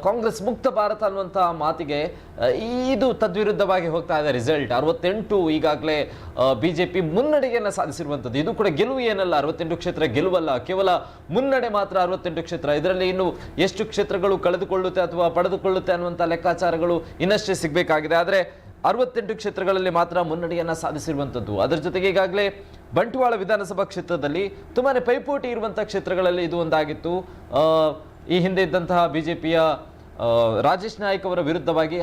ಕಾಂಗ್ರೆಸ್ ಮುಕ್ತ ಭಾರತ ಅನ್ನುವಂತಹ ಮಾತಿಗೆ ಇದು ತದ್ವಿರುದ್ಧವಾಗಿ ಹೋಗ್ತಾ ಇದೆ. ರಿಸಲ್ಟ್ 68 ಈಗಾಗಲೇ ಬಿಜೆಪಿ ಮುನ್ನಡೆಯನ್ನು ಸಾಧಿಸಿರುವಂಥದ್ದು. ಇದು ಕೂಡ ಗೆಲುವು ಏನಲ್ಲ, 68 ಕ್ಷೇತ್ರ ಗೆಲುವಲ್ಲ, ಕೇವಲ ಮುನ್ನಡೆ ಮಾತ್ರ 68 ಕ್ಷೇತ್ರ. ಇದರಲ್ಲಿ ಇನ್ನು ಎಷ್ಟು ಕ್ಷೇತ್ರಗಳು ಕಳೆದುಕೊಳ್ಳುತ್ತೆ ಅಥವಾ ಪಡೆದುಕೊಳ್ಳುತ್ತೆ ಅನ್ನುವಂಥ ಲೆಕ್ಕಾಚಾರಗಳು ಇನ್ನಷ್ಟೇ ಸಿಗಬೇಕಾಗಿದೆ. ಆದರೆ 68 ಕ್ಷೇತ್ರಗಳಲ್ಲಿ ಮಾತ್ರ ಮುನ್ನಡೆಯನ್ನು ಸಾಧಿಸಿರುವಂಥದ್ದು. ಅದರ ಜೊತೆಗೆ ಈಗಾಗಲೇ ಬಂಟ್ವಾಳ ವಿಧಾನಸಭಾ ಕ್ಷೇತ್ರದಲ್ಲಿ ತುಂಬಾನೇ ಪೈಪೋಟಿ ಇರುವಂತಹ ಕ್ಷೇತ್ರಗಳಲ್ಲಿ ಇದು ಒಂದಾಗಿತ್ತು. ಈ ಹಿಂದೆ ಇದ್ದಂತಹ ಬಿಜೆಪಿಯ ರಾಜೇಶ್ ನಾಯ್ಕ್ ಅವರ ವಿರುದ್ಧವಾಗಿ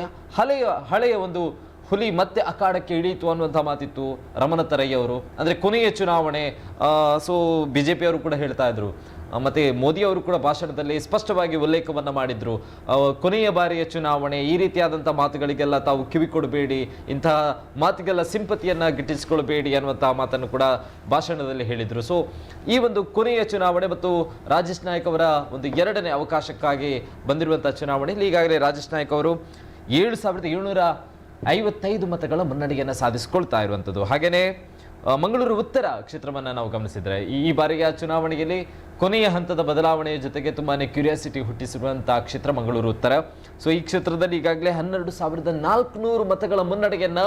ಹಳೆಯ ಒಂದು ಹುಲಿ ಮತ್ತೆ ಅಖಾಡಕ್ಕೆ ಇಳಿಯಿತು ಅನ್ನುವಂಥ ಮಾತಿತ್ತು. ರಮನಾಥ ರೈ ಅವರು ಅಂದರೆ ಕೊನೆಯ ಚುನಾವಣೆ, ಸೊ ಬಿಜೆಪಿ ಅವರು ಕೂಡ ಹೇಳ್ತಾ ಇದ್ರು. ಮತ್ತೆ ಮೋದಿ ಅವರು ಕೂಡ ಭಾಷಣದಲ್ಲಿ ಸ್ಪಷ್ಟವಾಗಿ ಉಲ್ಲೇಖವನ್ನು ಮಾಡಿದ್ರು, ಕೊನೆಯ ಬಾರಿಯ ಚುನಾವಣೆ, ಈ ರೀತಿಯಾದಂಥ ಮಾತುಗಳಿಗೆಲ್ಲ ತಾವು ಕಿವಿ ಕೊಡಬೇಡಿ, ಇಂತಹ ಮಾತಿಗೆಲ್ಲ ಸಿಂಪತಿಯನ್ನು ಗಿಟ್ಟಿಸಿಕೊಳ್ಬೇಡಿ ಅನ್ನುವಂಥ ಮಾತನ್ನು ಕೂಡ ಭಾಷಣದಲ್ಲಿ ಹೇಳಿದರು. ಸೊ ಈ ಒಂದು ಕೊನೆಯ ಚುನಾವಣೆ ಮತ್ತು ರಾಜೇಶ್ ನಾಯ್ಕ್ ಅವರ ಒಂದು 2ನೇ ಅವಕಾಶಕ್ಕಾಗಿ ಬಂದಿರುವಂಥ ಚುನಾವಣೆಯಲ್ಲಿ ಈಗಾಗಲೇ ರಾಜೇಶ್ ನಾಯ್ಕ್ ಅವರು 7,755 ಮತಗಳ ಮುನ್ನಡೆಯನ್ನು ಸಾಧಿಸಿಕೊಳ್ತಾ ಇರುವಂಥದ್ದು. ಹಾಗೆಯೇ ಮಂಗಳೂರು ಉತ್ತರ ಕ್ಷೇತ್ರವನ್ನು ನಾವು ಗಮನಿಸಿದರೆ ಈ ಬಾರಿಯ ಚುನಾವಣೆಯಲ್ಲಿ ಕೊನೆಯ ಹಂತದ ಬದಲಾವಣೆಯ ಜೊತೆಗೆ ತುಂಬಾನೇ ಕ್ಯೂರಿಯಾಸಿಟಿ ಹುಟ್ಟಿಸಿರುವಂತಹ ಕ್ಷೇತ್ರ ಮಂಗಳೂರು ಉತ್ತರ. ಸೊ ಈ ಕ್ಷೇತ್ರದಲ್ಲಿ ಈಗಾಗಲೇ 12,400 ಮತಗಳ ಮುನ್ನಡೆಯನ್ನ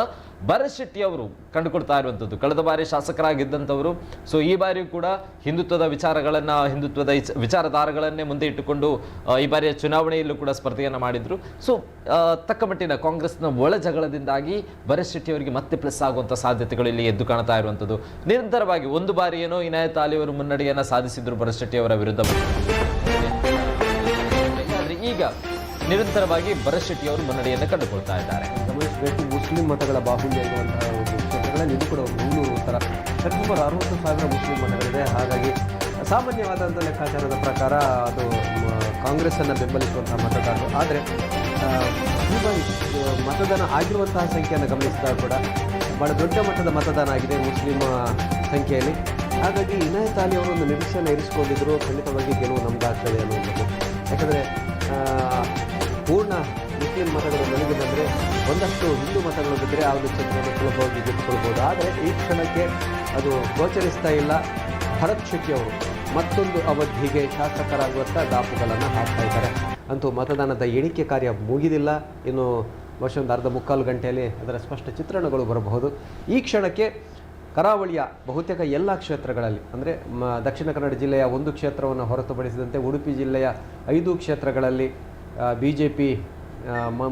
ಭರತ್ ಅವರು ಕಂಡುಕೊಡ್ತಾ ಇರುವಂಥದ್ದು. ಕಳೆದ ಬಾರಿ ಶಾಸಕರಾಗಿದ್ದಂಥವರು. ಸೊ ಈ ಬಾರಿಯೂ ಕೂಡ ಹಿಂದುತ್ವದ ವಿಚಾರಧಾರೆಗಳನ್ನೇ ಮುಂದೆ ಇಟ್ಟುಕೊಂಡು ಈ ಬಾರಿಯ ಚುನಾವಣೆಯಲ್ಲೂ ಕೂಡ ಸ್ಪರ್ಧೆಯನ್ನು ಮಾಡಿದ್ರು. ಸೊ ತಕ್ಕ ಮಟ್ಟಿನ ಕಾಂಗ್ರೆಸ್ನ ಒಳ ಜಗಳದಿಂದಾಗಿ ಭರತ್ ಶೆಟ್ಟಿ ಅವರಿಗೆ ಮತ್ತೆ ಪ್ಲಸ್ ಆಗುವಂಥ ಸಾಧ್ಯತೆಗಳು ಇಲ್ಲಿ ಎದ್ದು ಕಾಣ್ತಾ ಇರುವಂಥದ್ದು. ನಿರಂತರವಾಗಿ ಒಂದು ಬಾರಿ ಏನೋ ಇನಾಯತ್ ಅಲಿ ಅವರು ಮುನ್ನಡೆಯನ್ನು ಸಾಧಿಸಿದ್ರು ಭರತ್ ಶೆಟ್ಟಿ ಅವರ ವಿರುದ್ಧ. ಆದರೆ ಈಗ ನಿರಂತರವಾಗಿ ಭರತ್ ಶೆಟ್ಟಿ ಅವರು ಮುನ್ನಡೆಯನ್ನು ಕಂಡುಕೊಳ್ತಾ ಇದ್ದಾರೆ. ಗಮನಿಸಬೇಕು, ಮುಸ್ಲಿಂ ಮತಗಳ ಬಾಹುಲ್ಯ ಇರುವಂತಹ ಒಂದು ಕ್ಷೇತ್ರಗಳಲ್ಲಿ ಇದು ಕೂಡ ಮಂಗಳೂರು ಉತ್ತರ ಸುಮಾರು 60,000 ಮುಸ್ಲಿಂ ಮತಗಳಿದೆ. ಹಾಗಾಗಿ ಸಾಮಾನ್ಯವಾದಂಥ ಲೆಕ್ಕಾಚಾರದ ಪ್ರಕಾರ ಅದು ಕಾಂಗ್ರೆಸ್ಸನ್ನು ಬೆಂಬಲಿಸುವಂತಹ ಮತದಾರರು. ಆದರೆ ಈ ಬಾರಿ ಮತದಾನ ಆಗಿರುವಂತಹ ಸಂಖ್ಯೆಯನ್ನು ಗಮನಿಸಿದಾಗ ಕೂಡ ಬಹಳ ದೊಡ್ಡ ಮಟ್ಟದ ಮತದಾನ ಆಗಿದೆ ಮುಸ್ಲಿಂ ಸಂಖ್ಯೆಯಲ್ಲಿ. ಹಾಗಾಗಿ ಇನಾಯತ್ ಅಲಿ ಅವರು ಒಂದು ನಿರೀಕ್ಷೆಯನ್ನು ಇರಿಸಿಕೊಂಡಿದ್ದರು, ಖಂಡಿತವಾಗಿ ಗೆಲುವು ನಮ್ಮದಾಗ್ತದೆ ಅನ್ನುವಂಥದ್ದು. ಯಾಕಂದರೆ ಪೂರ್ಣ ಮುಸ್ಲಿಂ ಮತಗಳು ನನಗೆ ಬಂದರೆ ಒಂದಷ್ಟು ಹಿಂದೂ ಮತಗಳು ಬಿದ್ದರೆ ಆ ಒಂದು ಕ್ಷೇತ್ರವನ್ನು ಸುಲಭವಾಗಿ ಗೆದ್ದುಕೊಳ್ಬೋದು. ಆದರೆ ಈ ಕ್ಷಣಕ್ಕೆ ಅದು ಗೋಚರಿಸ್ತಾ ಇಲ್ಲ. ಭರತ್ ಶೆಟ್ಟಿ ಅವರು ಮತ್ತೊಂದು ಅವಧಿಗೆ ಶಾಸಕರಾಗುವಂಥ ದಾಪುಗಳನ್ನು ಹಾಕ್ತಾ ಇದ್ದಾರೆ. ಅಂತೂ ಮತದಾನದ ಎಣಿಕೆ ಕಾರ್ಯ ಮುಗಿದಿಲ್ಲ. ಇನ್ನು ಬಹುಶಃ ಒಂದು 1/2-3 ಗಂಟೆಯಲ್ಲಿ ಅದರ ಸ್ಪಷ್ಟ ಚಿತ್ರಣಗಳು ಬರಬಹುದು. ಈ ಕ್ಷಣಕ್ಕೆ ಕರಾವಳಿಯ ಬಹುತೇಕ ಎಲ್ಲ ಕ್ಷೇತ್ರಗಳಲ್ಲಿ ಅಂದರೆ ದಕ್ಷಿಣ ಕನ್ನಡ ಜಿಲ್ಲೆಯ 1 ಕ್ಷೇತ್ರವನ್ನು ಹೊರತುಪಡಿಸಿದಂತೆ ಉಡುಪಿ ಜಿಲ್ಲೆಯ 5 ಕ್ಷೇತ್ರಗಳಲ್ಲಿ ಬಿಜೆಪಿ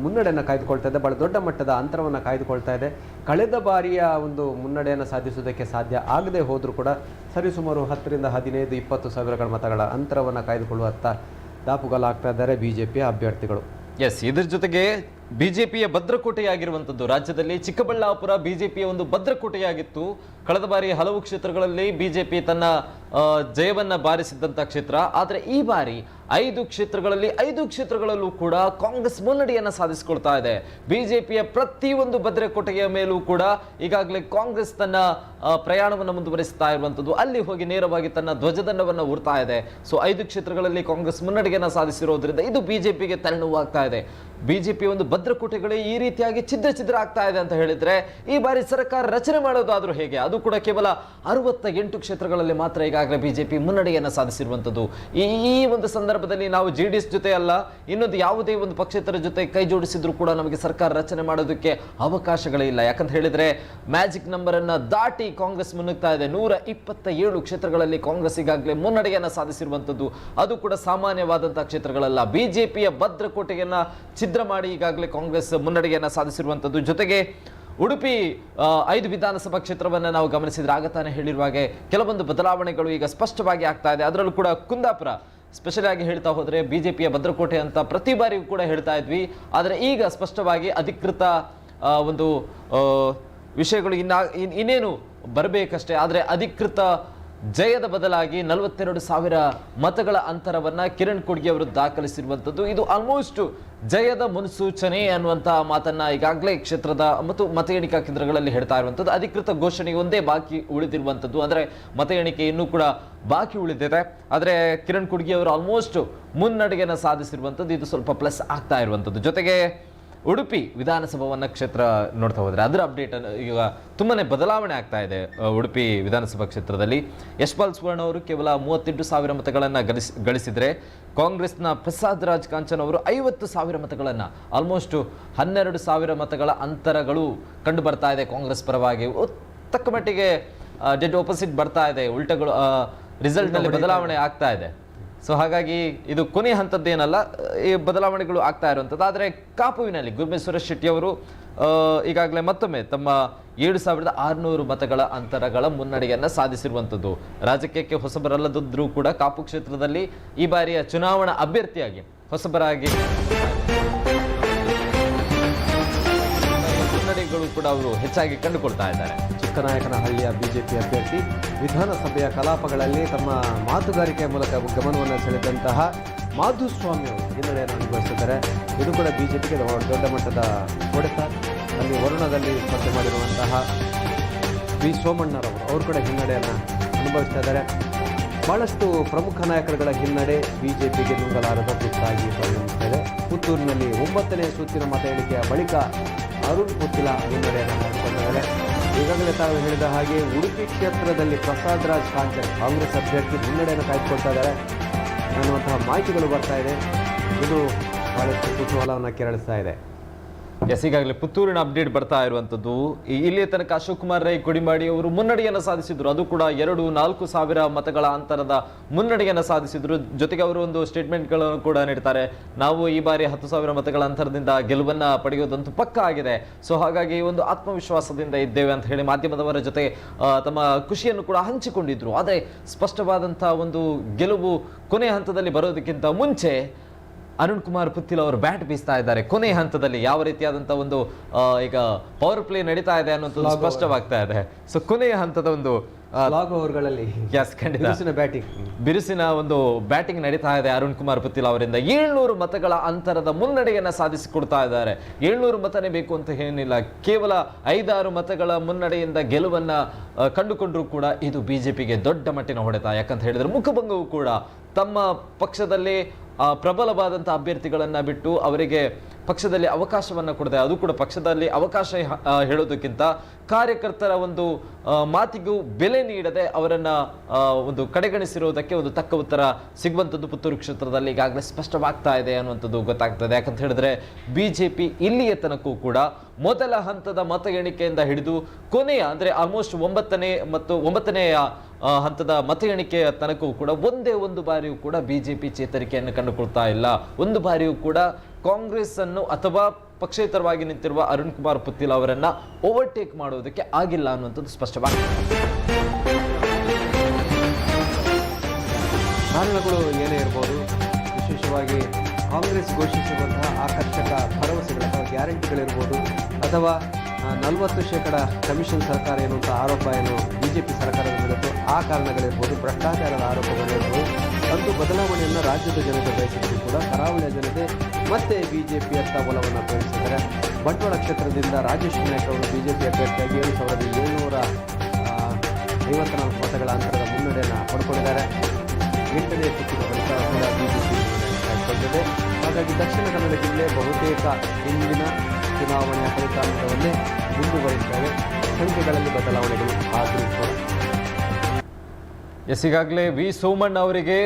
ಮುನ್ನಡೆಯನ್ನು ಕಾಯ್ದುಕೊಳ್ತಾ ಇದೆ. ಭಾಳ ದೊಡ್ಡ ಮಟ್ಟದ ಅಂತರವನ್ನು ಕಾಯ್ದುಕೊಳ್ತಾ ಇದೆ. ಕಳೆದ ಬಾರಿಯ ಒಂದು ಮುನ್ನಡೆಯನ್ನು ಸಾಧಿಸುವುದಕ್ಕೆ ಸಾಧ್ಯ ಆಗದೆ ಹೋದರೂ ಕೂಡ ಸರಿಸುಮಾರು 10,000-15,000-20 ಸಾವಿರಗಳ ಮತಗಳ ಅಂತರವನ್ನು ಕಾಯ್ದುಕೊಳ್ಳುವತ್ತ ದಾಪುಗಾಲಾಗ್ತಾ ಇದ್ದಾರೆ ಬಿಜೆಪಿಯ ಅಭ್ಯರ್ಥಿಗಳು. ಎಸ್, ಇದ್ರ ಜೊತೆಗೆ ಬಿಜೆಪಿಯ ಭದ್ರಕೋಟೆಯಾಗಿರುವಂಥದ್ದು ರಾಜ್ಯದಲ್ಲಿ ಚಿಕ್ಕಬಳ್ಳಾಪುರ ಬಿಜೆಪಿಯ ಒಂದು ಭದ್ರಕೋಟೆಯಾಗಿತ್ತು. ಕಳೆದ ಬಾರಿ ಹಲವು ಕ್ಷೇತ್ರಗಳಲ್ಲಿ ಬಿಜೆಪಿ ತನ್ನ ಜಯವನ್ನ ಬಾರಿಸಿದ್ದಂಥ ಕ್ಷೇತ್ರ. ಆದರೆ ಈ ಬಾರಿ 5 ಕ್ಷೇತ್ರಗಳಲ್ಲೂ ಕೂಡ ಕಾಂಗ್ರೆಸ್ ಮುನ್ನಡೆಯನ್ನು ಸಾಧಿಸಿಕೊಳ್ತಾ ಇದೆ. ಬಿಜೆಪಿಯ ಪ್ರತಿಯೊಂದು ಭದ್ರಕೋಟೆಯ ಮೇಲೂ ಕೂಡ ಈಗಾಗಲೇ ಕಾಂಗ್ರೆಸ್ ತನ್ನ ಪ್ರಯಾಣವನ್ನು ಮುಂದುವರಿಸ್ತಾ ಇರುವಂಥದ್ದು. ಅಲ್ಲಿ ಹೋಗಿ ನೇರವಾಗಿ ತನ್ನ ಧ್ವಜದಂಡವನ್ನು ಊರ್ತಾ ಇದೆ. ಸೊ 5 ಕ್ಷೇತ್ರಗಳಲ್ಲಿ ಕಾಂಗ್ರೆಸ್ ಮುನ್ನಡೆಯನ್ನು ಸಾಧಿಸಿರೋದ್ರಿಂದ ಇದು ಬಿಜೆಪಿಗೆ ತಲೆನೋವಾಗ್ತಾ ಇದೆ. ಬಿಜೆಪಿ ಒಂದು ಭದ್ರಕೋಟೆಗಳೇ ಈ ರೀತಿಯಾಗಿ ಛಿದ್ರ ಆಗ್ತಾ ಇದೆ ಅಂತ ಹೇಳಿದ್ರೆ ಈ ಬಾರಿ ಸರ್ಕಾರ ರಚನೆ ಮಾಡೋದಾದ್ರೂ ಹೇಗೆ? ಅದು ಕೂಡ ಕೇವಲ 68 ಕ್ಷೇತ್ರಗಳಲ್ಲಿ ಮಾತ್ರ ಈಗಾಗಲೇ ಬಿಜೆಪಿ ಮುನ್ನಡೆಯನ್ನು ಸಾಧಿಸಿರುವಂಥದ್ದು. ಈ ಒಂದು ಸಂದರ್ಭದಲ್ಲಿ ನಾವು ಜೆಡಿಎಸ್ ಜೊತೆ ಅಲ್ಲ, ಇನ್ನೊಂದು ಯಾವುದೇ ಒಂದು ಪಕ್ಷೇತರ ಜೊತೆ ಕೈ ಜೋಡಿಸಿದ್ರು ಕೂಡ ನಮಗೆ ಸರ್ಕಾರ ರಚನೆ ಮಾಡೋದಕ್ಕೆ ಅವಕಾಶಗಳೇ ಇಲ್ಲ. ಯಾಕಂತ ಹೇಳಿದ್ರೆ ಮ್ಯಾಜಿಕ್ ನಂಬರ್ ಅನ್ನ ದಾಟಿ ಕಾಂಗ್ರೆಸ್ ಮುನ್ನುಗ್ತಾ ಇದೆ. 127 ಕ್ಷೇತ್ರಗಳಲ್ಲಿ ಕಾಂಗ್ರೆಸ್ ಈಗಾಗಲೇ ಮುನ್ನಡೆಯನ್ನು ಸಾಧಿಸಿರುವಂಥದ್ದು. ಅದು ಕೂಡ ಸಾಮಾನ್ಯವಾದಂತಹ ಕ್ಷೇತ್ರಗಳಲ್ಲ. ಬಿಜೆಪಿಯ ಭದ್ರಕೋಟೆಯನ್ನ ಛಿದ್ರ ಮಾಡಿ ಈಗಾಗಲೇ ಕಾಂಗ್ರೆಸ್ ಮುನ್ನಡೆಯನ್ನು ಸಾಧಿಸಿರುವಂಥದ್ದು. ಜೊತೆಗೆ ಉಡುಪಿ 5 ವಿಧಾನಸಭಾ ಕ್ಷೇತ್ರವನ್ನು ನಾವು ಗಮನಿಸಿದ್ರೆ ಆಗ ತಾನೇ ಹೇಳಿರುವ ಹಾಗೆ ಕೆಲವೊಂದು ಬದಲಾವಣೆಗಳು ಈಗ ಸ್ಪಷ್ಟವಾಗಿ ಆಗ್ತಾ ಇದೆ. ಅದರಲ್ಲೂ ಕೂಡ ಕುಂದಾಪುರ ಸ್ಪೆಷಲ್ ಆಗಿ ಹೇಳ್ತಾ ಹೋದರೆ ಬಿಜೆಪಿಯ ಭದ್ರಕೋಟೆ ಅಂತ ಪ್ರತಿ ಬಾರಿಯೂ ಕೂಡ ಹೇಳ್ತಾ ಇದ್ವಿ. ಆದರೆ ಈಗ ಸ್ಪಷ್ಟವಾಗಿ ಅಧಿಕೃತ ಒಂದು ವಿಷಯಗಳು ಇನ್ನೇನು ಬರಬೇಕಷ್ಟೇ. ಆದರೆ ಅಧಿಕೃತ ಜಯದ ಬದಲಾಗಿ 42,000 ಮತಗಳ ಅಂತರವನ್ನ ಕಿರಣ್ ಕೊಡ್ಗೆ ಅವರು ದಾಖಲಿಸಿರುವಂಥದ್ದು. ಇದು ಆಲ್ಮೋಸ್ಟ್ ಜಯದ ಮುನ್ಸೂಚನೆ ಅನ್ನುವಂತಹ ಮಾತನ್ನ ಈಗಾಗಲೇ ಕ್ಷೇತ್ರದ ಮತ್ತು ಮತ ಎಣಿಕಾ ಕೇಂದ್ರಗಳಲ್ಲಿ ಹೇಳ್ತಾ ಇರುವಂಥದ್ದು. ಅಧಿಕೃತ ಘೋಷಣೆ ಒಂದೇ ಬಾಕಿ ಉಳಿದಿರುವಂಥದ್ದು, ಅಂದ್ರೆ ಮತ ಎಣಿಕೆ ಇನ್ನೂ ಕೂಡ ಬಾಕಿ ಉಳಿದಿದೆ. ಆದರೆ ಕಿರಣ್ ಕೊಡ್ಗೆ ಅವರು ಆಲ್ಮೋಸ್ಟ್ ಮುನ್ನಡೆಯನ್ನು ಸಾಧಿಸಿರುವಂಥದ್ದು. ಇದು ಸ್ವಲ್ಪ ಪ್ಲಸ್ ಆಗ್ತಾ ಇರುವಂಥದ್ದು. ಜೊತೆಗೆ ಉಡುಪಿ ವಿಧಾನಸಭಾವನ್ನ ಕ್ಷೇತ್ರ ನೋಡ್ತಾ ಹೋದ್ರೆ ಅದರ ಅಪ್ಡೇಟ್ ಈಗ ತುಂಬಾನೇ ಬದಲಾವಣೆ ಆಗ್ತಾ ಇದೆ. ಉಡುಪಿ ವಿಧಾನಸಭಾ ಕ್ಷೇತ್ರದಲ್ಲಿ ಯಶ್ಪಾಲ್ ಸುವರ್ಣ ಅವರು ಕೇವಲ 38,000 ಮತಗಳನ್ನು ಗಳಿಸಿದ್ರೆ, ಕಾಂಗ್ರೆಸ್ನ ಪ್ರಸಾದ್ ರಾಜ್ ಕಾಂಚನ್ ಅವರು 50,000 ಮತಗಳನ್ನು, ಆಲ್ಮೋಸ್ಟ್ 12,000 ಮತಗಳ ಅಂತರಗಳು ಕಂಡು ಬರ್ತಾ ಇದೆ ಕಾಂಗ್ರೆಸ್ ಪರವಾಗಿ. ತಕ್ಕ ಮಟ್ಟಿಗೆ ಡೆಡ್ ಆಪೋಸಿಟ್ ಬರ್ತಾ ಇದೆ, ಉಲ್ಟಗಳು ರಿಸಲ್ಟ್ ನಲ್ಲಿ ಬದಲಾವಣೆ ಆಗ್ತಾ ಇದೆ. ಸೊ ಹಾಗಾಗಿ ಇದು ಕೊನೆಯ ಹಂತದ್ದೇನಲ್ಲ, ಈ ಬದಲಾವಣೆಗಳು ಆಗ್ತಾ ಇರುವಂಥದ್ದು. ಆದರೆ ಕಾಪುವಿನಲ್ಲಿ ಗುರುಮೇಶ್ವರ ಶೆಟ್ಟಿ ಅವರು ಈಗಾಗಲೇ ಮತ್ತೊಮ್ಮೆ ತಮ್ಮ 7,600 ಮತಗಳ ಅಂತರಗಳ ಮುನ್ನಡೆಯನ್ನು ಸಾಧಿಸಿರುವಂಥದ್ದು. ರಾಜಕೀಯಕ್ಕೆ ಹೊಸಬರಲ್ಲದಿದ್ರೂ ಕೂಡ ಕಾಪು ಕ್ಷೇತ್ರದಲ್ಲಿ ಈ ಬಾರಿಯ ಚುನಾವಣಾ ಅಭ್ಯರ್ಥಿಯಾಗಿ ಹೊಸಬರಾಗಿ ಮುನ್ನಡೆಗಳು ಕೂಡ ಅವರು ಹೆಚ್ಚಾಗಿ ಕಂಡುಕೊಳ್ತಾ ಇದ್ದಾರೆ. ಚಿಕ್ಕನಾಯಕನಹಳ್ಳಿಯ ಬಿಜೆಪಿ ಅಭ್ಯರ್ಥಿ ವಿಧಾನಸಭೆಯ ಕಲಾಪಗಳಲ್ಲಿ ತಮ್ಮ ಮಾತುಗಾರಿಕೆಯ ಮೂಲಕ ಗಮನವನ್ನು ಸೆಳೆದಂತಹ ಮಾಧುಸ್ವಾಮಿ ಅವರು ಹಿನ್ನಡೆಯನ್ನು ಅನುಭವಿಸಿದ್ದಾರೆ. ಇದು ಕೂಡ ಬಿಜೆಪಿಗೆ ದೊಡ್ಡ ಮಟ್ಟದ ಹೊಡೆತ. ಅಲ್ಲಿ ವರುಣದಲ್ಲಿ ಸ್ಪರ್ಧೆ ಮಾಡಿರುವಂತಹ ವಿ ಸೋಮಣ್ಣರವರು ಅವರು ಕೂಡ ಹಿನ್ನಡೆಯನ್ನು ಅನುಭವಿಸ್ತಾ ಇದ್ದಾರೆ. ಬಹಳಷ್ಟು ಪ್ರಮುಖ ನಾಯಕರುಗಳ ಹಿನ್ನಡೆ ಬಿಜೆಪಿಗೆ ನುಂಗಲಾರದ ತುತ್ತಾಗಿ ಪರಿಣಮಿಸ್ತಾ ಇದೆ. ಪುತ್ತೂರಿನಲ್ಲಿ 9ನೇ ಸುತ್ತಿನ ಮತ ಎಣಿಕೆಯ ಬಳಿಕ ಅರುಣ್ ಪುತ್ತಿಲ ಹಿನ್ನಡೆಯನ್ನು ಮಾಡಿಕೊಂಡಿದ್ದಾರೆ. ಈಗಾಗಲೇ ತಾವು ಹೇಳಿದ ಹಾಗೆ ಉಡುಪಿ ಕ್ಷೇತ್ರದಲ್ಲಿ ಪ್ರಸಾದ್ ರಾಜ್ ಕಾಂಚನ್ ಕಾಂಗ್ರೆಸ್ ಅಭ್ಯರ್ಥಿ ಮುನ್ನಡೆಯನ್ನು ಕಾಯ್ದುಕೊಳ್ತಾ ಇದ್ದಾರೆ ಅನ್ನುವಂತಹ ಮಾಹಿತಿಗಳು ಬರ್ತಾ ಇದೆ. ಇದು ಬಹಳಷ್ಟು ಕುತೂಹಲವನ್ನು ಕೆರಳಿಸ್ತಾ ಇದೆ. ಎಸ್, ಈಗಾಗಲೇ ಪುತ್ತೂರಿನ ಅಪ್ಡೇಟ್ ಬರ್ತಾ ಇರುವಂಥದ್ದು. ಇಲ್ಲಿಯ ತನಕ ಅಶೋಕ್ ಕುಮಾರ್ ರೈ ಕೊಡಿಮಾಡಿ ಅವರು ಮುನ್ನಡೆಯನ್ನು ಸಾಧಿಸಿದ್ರು. ಅದು ಕೂಡ 4,000 ಮತಗಳ ಅಂತರದ ಮುನ್ನಡೆಯನ್ನು ಸಾಧಿಸಿದ್ರು. ಜೊತೆಗೆ ಅವರು ಒಂದು ಸ್ಟೇಟ್ಮೆಂಟ್ಗಳನ್ನು ಕೂಡ ನೀಡ್ತಾರೆ. ನಾವು ಈ ಬಾರಿ 10,000 ಮತಗಳ ಅಂತರದಿಂದ ಗೆಲುವನ್ನ ಪಡೆಯೋದಂತೂ ಪಕ್ಕ ಆಗಿದೆ. ಸೊ ಹಾಗಾಗಿ ಒಂದು ಆತ್ಮವಿಶ್ವಾಸದಿಂದ ಇದ್ದೇವೆ ಅಂತ ಹೇಳಿ ಮಾಧ್ಯಮದವರ ಜೊತೆ ತಮ್ಮ ಖುಷಿಯನ್ನು ಕೂಡ ಹಂಚಿಕೊಂಡಿದ್ರು. ಆದರೆ ಸ್ಪಷ್ಟವಾದಂತಹ ಒಂದು ಗೆಲುವು ಕೊನೆಯ ಹಂತದಲ್ಲಿ ಬರೋದಕ್ಕಿಂತ ಮುಂಚೆ ಅರುಣ್ ಕುಮಾರ್ ಪುತ್ತಿಲ್ ಅವರು ಬ್ಯಾಟ್ ಬೀಸ್ತಾ ಇದ್ದಾರೆ. ಕೊನೆಯ ಹಂತದಲ್ಲಿ ಯಾವ ರೀತಿಯಾದಂತಹ ಒಂದು ಈಗ ಪವರ್ ಪ್ಲೇ ನಡೀತಾ ಇದೆ ಅನ್ನೋದು ಸ್ಪಷ್ಟವಾಗ್ತಾ ಇದೆ. ಸೊ ಕೊನೆಯ ಹಂತದ ಒಂದು ಓವರ್ಗಳಲ್ಲಿ ಬಿರುಸಿನ ಒಂದು ಬ್ಯಾಟಿಂಗ್ ನಡೀತಾ ಇದೆ. ಅರುಣ್ ಕುಮಾರ್ ಪುತ್ತಿಲ್ ಅವರಿಂದ 700 ಮತಗಳ ಅಂತರದ ಮುನ್ನಡೆಯನ್ನ ಸಾಧಿಸಿಕೊಡ್ತಾ ಇದ್ದಾರೆ. 700 ಮತನೇ ಬೇಕು ಅಂತ ಏನಿಲ್ಲ, ಕೇವಲ 5-6 ಮತಗಳ ಮುನ್ನಡೆಯಿಂದ ಗೆಲುವನ್ನ ಕಂಡುಕೊಂಡ್ರೂ ಕೂಡ ಇದು ಬಿಜೆಪಿಗೆ ದೊಡ್ಡ ಮಟ್ಟಿನ ಹೊಡೆತ. ಯಾಕಂತ ಹೇಳಿದ್ರೆ ಮುಖಭಂಗವು ಕೂಡ ತಮ್ಮ ಪಕ್ಷದಲ್ಲಿ ಪ್ರಬಲವಾದಂಥ ಅಭ್ಯರ್ಥಿಗಳನ್ನು ಬಿಟ್ಟು ಅವರಿಗೆ ಪಕ್ಷದಲ್ಲಿ ಅವಕಾಶವನ್ನು ಕೊಡದೆ, ಅದು ಕೂಡ ಪಕ್ಷದಲ್ಲಿ ಅವಕಾಶ ಹೇಳೋದಕ್ಕಿಂತ ಕಾರ್ಯಕರ್ತರ ಒಂದು ಮಾತಿಗೂ ಬೆಲೆ ನೀಡದೆ ಅವರನ್ನು ಒಂದು ಕಡೆಗಣಿಸಿರುವುದಕ್ಕೆ ಒಂದು ತಕ್ಕ ಉತ್ತರ ಸಿಗುವಂಥದ್ದು ಪುತ್ತೂರು ಕ್ಷೇತ್ರದಲ್ಲಿ ಈಗಾಗಲೇ ಸ್ಪಷ್ಟವಾಗ್ತಾ ಇದೆ ಅನ್ನುವಂಥದ್ದು ಗೊತ್ತಾಗ್ತದೆ. ಯಾಕಂತ ಹೇಳಿದ್ರೆ ಬಿಜೆಪಿ ಇಲ್ಲಿಯ ತನಕೂ ಕೂಡ ಮೊದಲ ಹಂತದ ಮತ ಎಣಿಕೆಯಿಂದ ಹಿಡಿದು ಕೊನೆಯ ಅಂದರೆ ಆಲ್ಮೋಸ್ಟ್ 9ನೇ ಹಂತದ ಮತ ಎಣಿಕೆಯ ತನಕವೂ ಕೂಡ ಒಂದೇ ಒಂದು ಬಾರಿಯೂ ಕೂಡ ಬಿಜೆಪಿ ಚೇತರಿಕೆಯನ್ನು ಕಂಡುಕೊಳ್ತಾ ಇಲ್ಲ. ಒಂದು ಬಾರಿಯೂ ಕೂಡ ಕಾಂಗ್ರೆಸ್ ಅನ್ನು ಅಥವಾ ಪಕ್ಷೇತರವಾಗಿ ನಿಂತಿರುವ ಅರುಣ್ ಕುಮಾರ್ ಪುತ್ತಿಲ್ ಅವರನ್ನ ಓವರ್ಟೇಕ್ ಮಾಡುವುದಕ್ಕೆ ಆಗಿಲ್ಲ ಅನ್ನುವಂಥದ್ದು ಸ್ಪಷ್ಟವಾಗಿದೆ. ಕಾರಣಗಳು ಏನೇ ಇರ್ಬೋದು, ವಿಶೇಷವಾಗಿ ಕಾಂಗ್ರೆಸ್ ಘೋಷಿಸಿರುವಂತಹ ಆಕರ್ಷಕ ಭರವಸೆಗಳ ಅಥವಾ ಗ್ಯಾರಂಟಿಗಳಿರ್ಬೋದು, ಅಥವಾ 40% ಕಮಿಷನ್ ಸರ್ಕಾರ ಎನ್ನುವಂಥ ಆರೋಪ ಏನು ಬಿಜೆಪಿ ಸರ್ಕಾರದ ವಿರುದ್ಧ, ಆ ಕಾರಣಗಳಿರ್ಬೋದು, ಭ್ರಷ್ಟಾಚಾರದ ಆರೋಪಗಳಿರ್ಬೋದು, ಅಂತೂ ಬದಲಾವಣೆಯನ್ನು ರಾಜ್ಯದ ಜನತೆ ಬಯಸಿದ್ರು ಕೂಡ ಕರಾವಳಿಯ ಜನತೆ ಮತ್ತೆ ಬಿಜೆಪಿಯತ್ತ ಒಲವನ್ನು ತೋರಿಸಿದ್ದಾರೆ. ಬಂಟ್ವಾಳ ಕ್ಷೇತ್ರದಿಂದ ರಾಜೇಶ್ ನಾಯ್ಕ ಅವರು ಬಿಜೆಪಿ ಅಭ್ಯರ್ಥಿಯಾಗಿ 7,754 ಮತಗಳ ಅಂತರದ ಮುನ್ನಡೆಯನ್ನು ಪಡ್ಕೊಂಡಿದ್ದಾರೆ. 8ನೇ ಸುತ್ತಿನ ಬಳಿಕ ಕೂಡ ಬಿಜೆಪಿ ಕಾಯ್ದುಕೊಂಡಿದೆ. ಹಾಗಾಗಿ ದಕ್ಷಿಣ ಕನ್ನಡ ಜಿಲ್ಲೆ ಬಹುತೇಕ ಹಿಂದಿನ ಚುನಾವಣೆಯ ಫಲಿತಾಂಶವನ್ನೇ ಮುಂದುವರಿಸುತ್ತವೆ. ಸಂಖ್ಯೆಗಳಲ್ಲಿ ಬದಲಾವಣೆಗಳು ಆದರೂ ಎಸ್, ಈಗಾಗಲೇ ವಿ ಸೋಮಣ್ಣ ಅವರಿಗೆ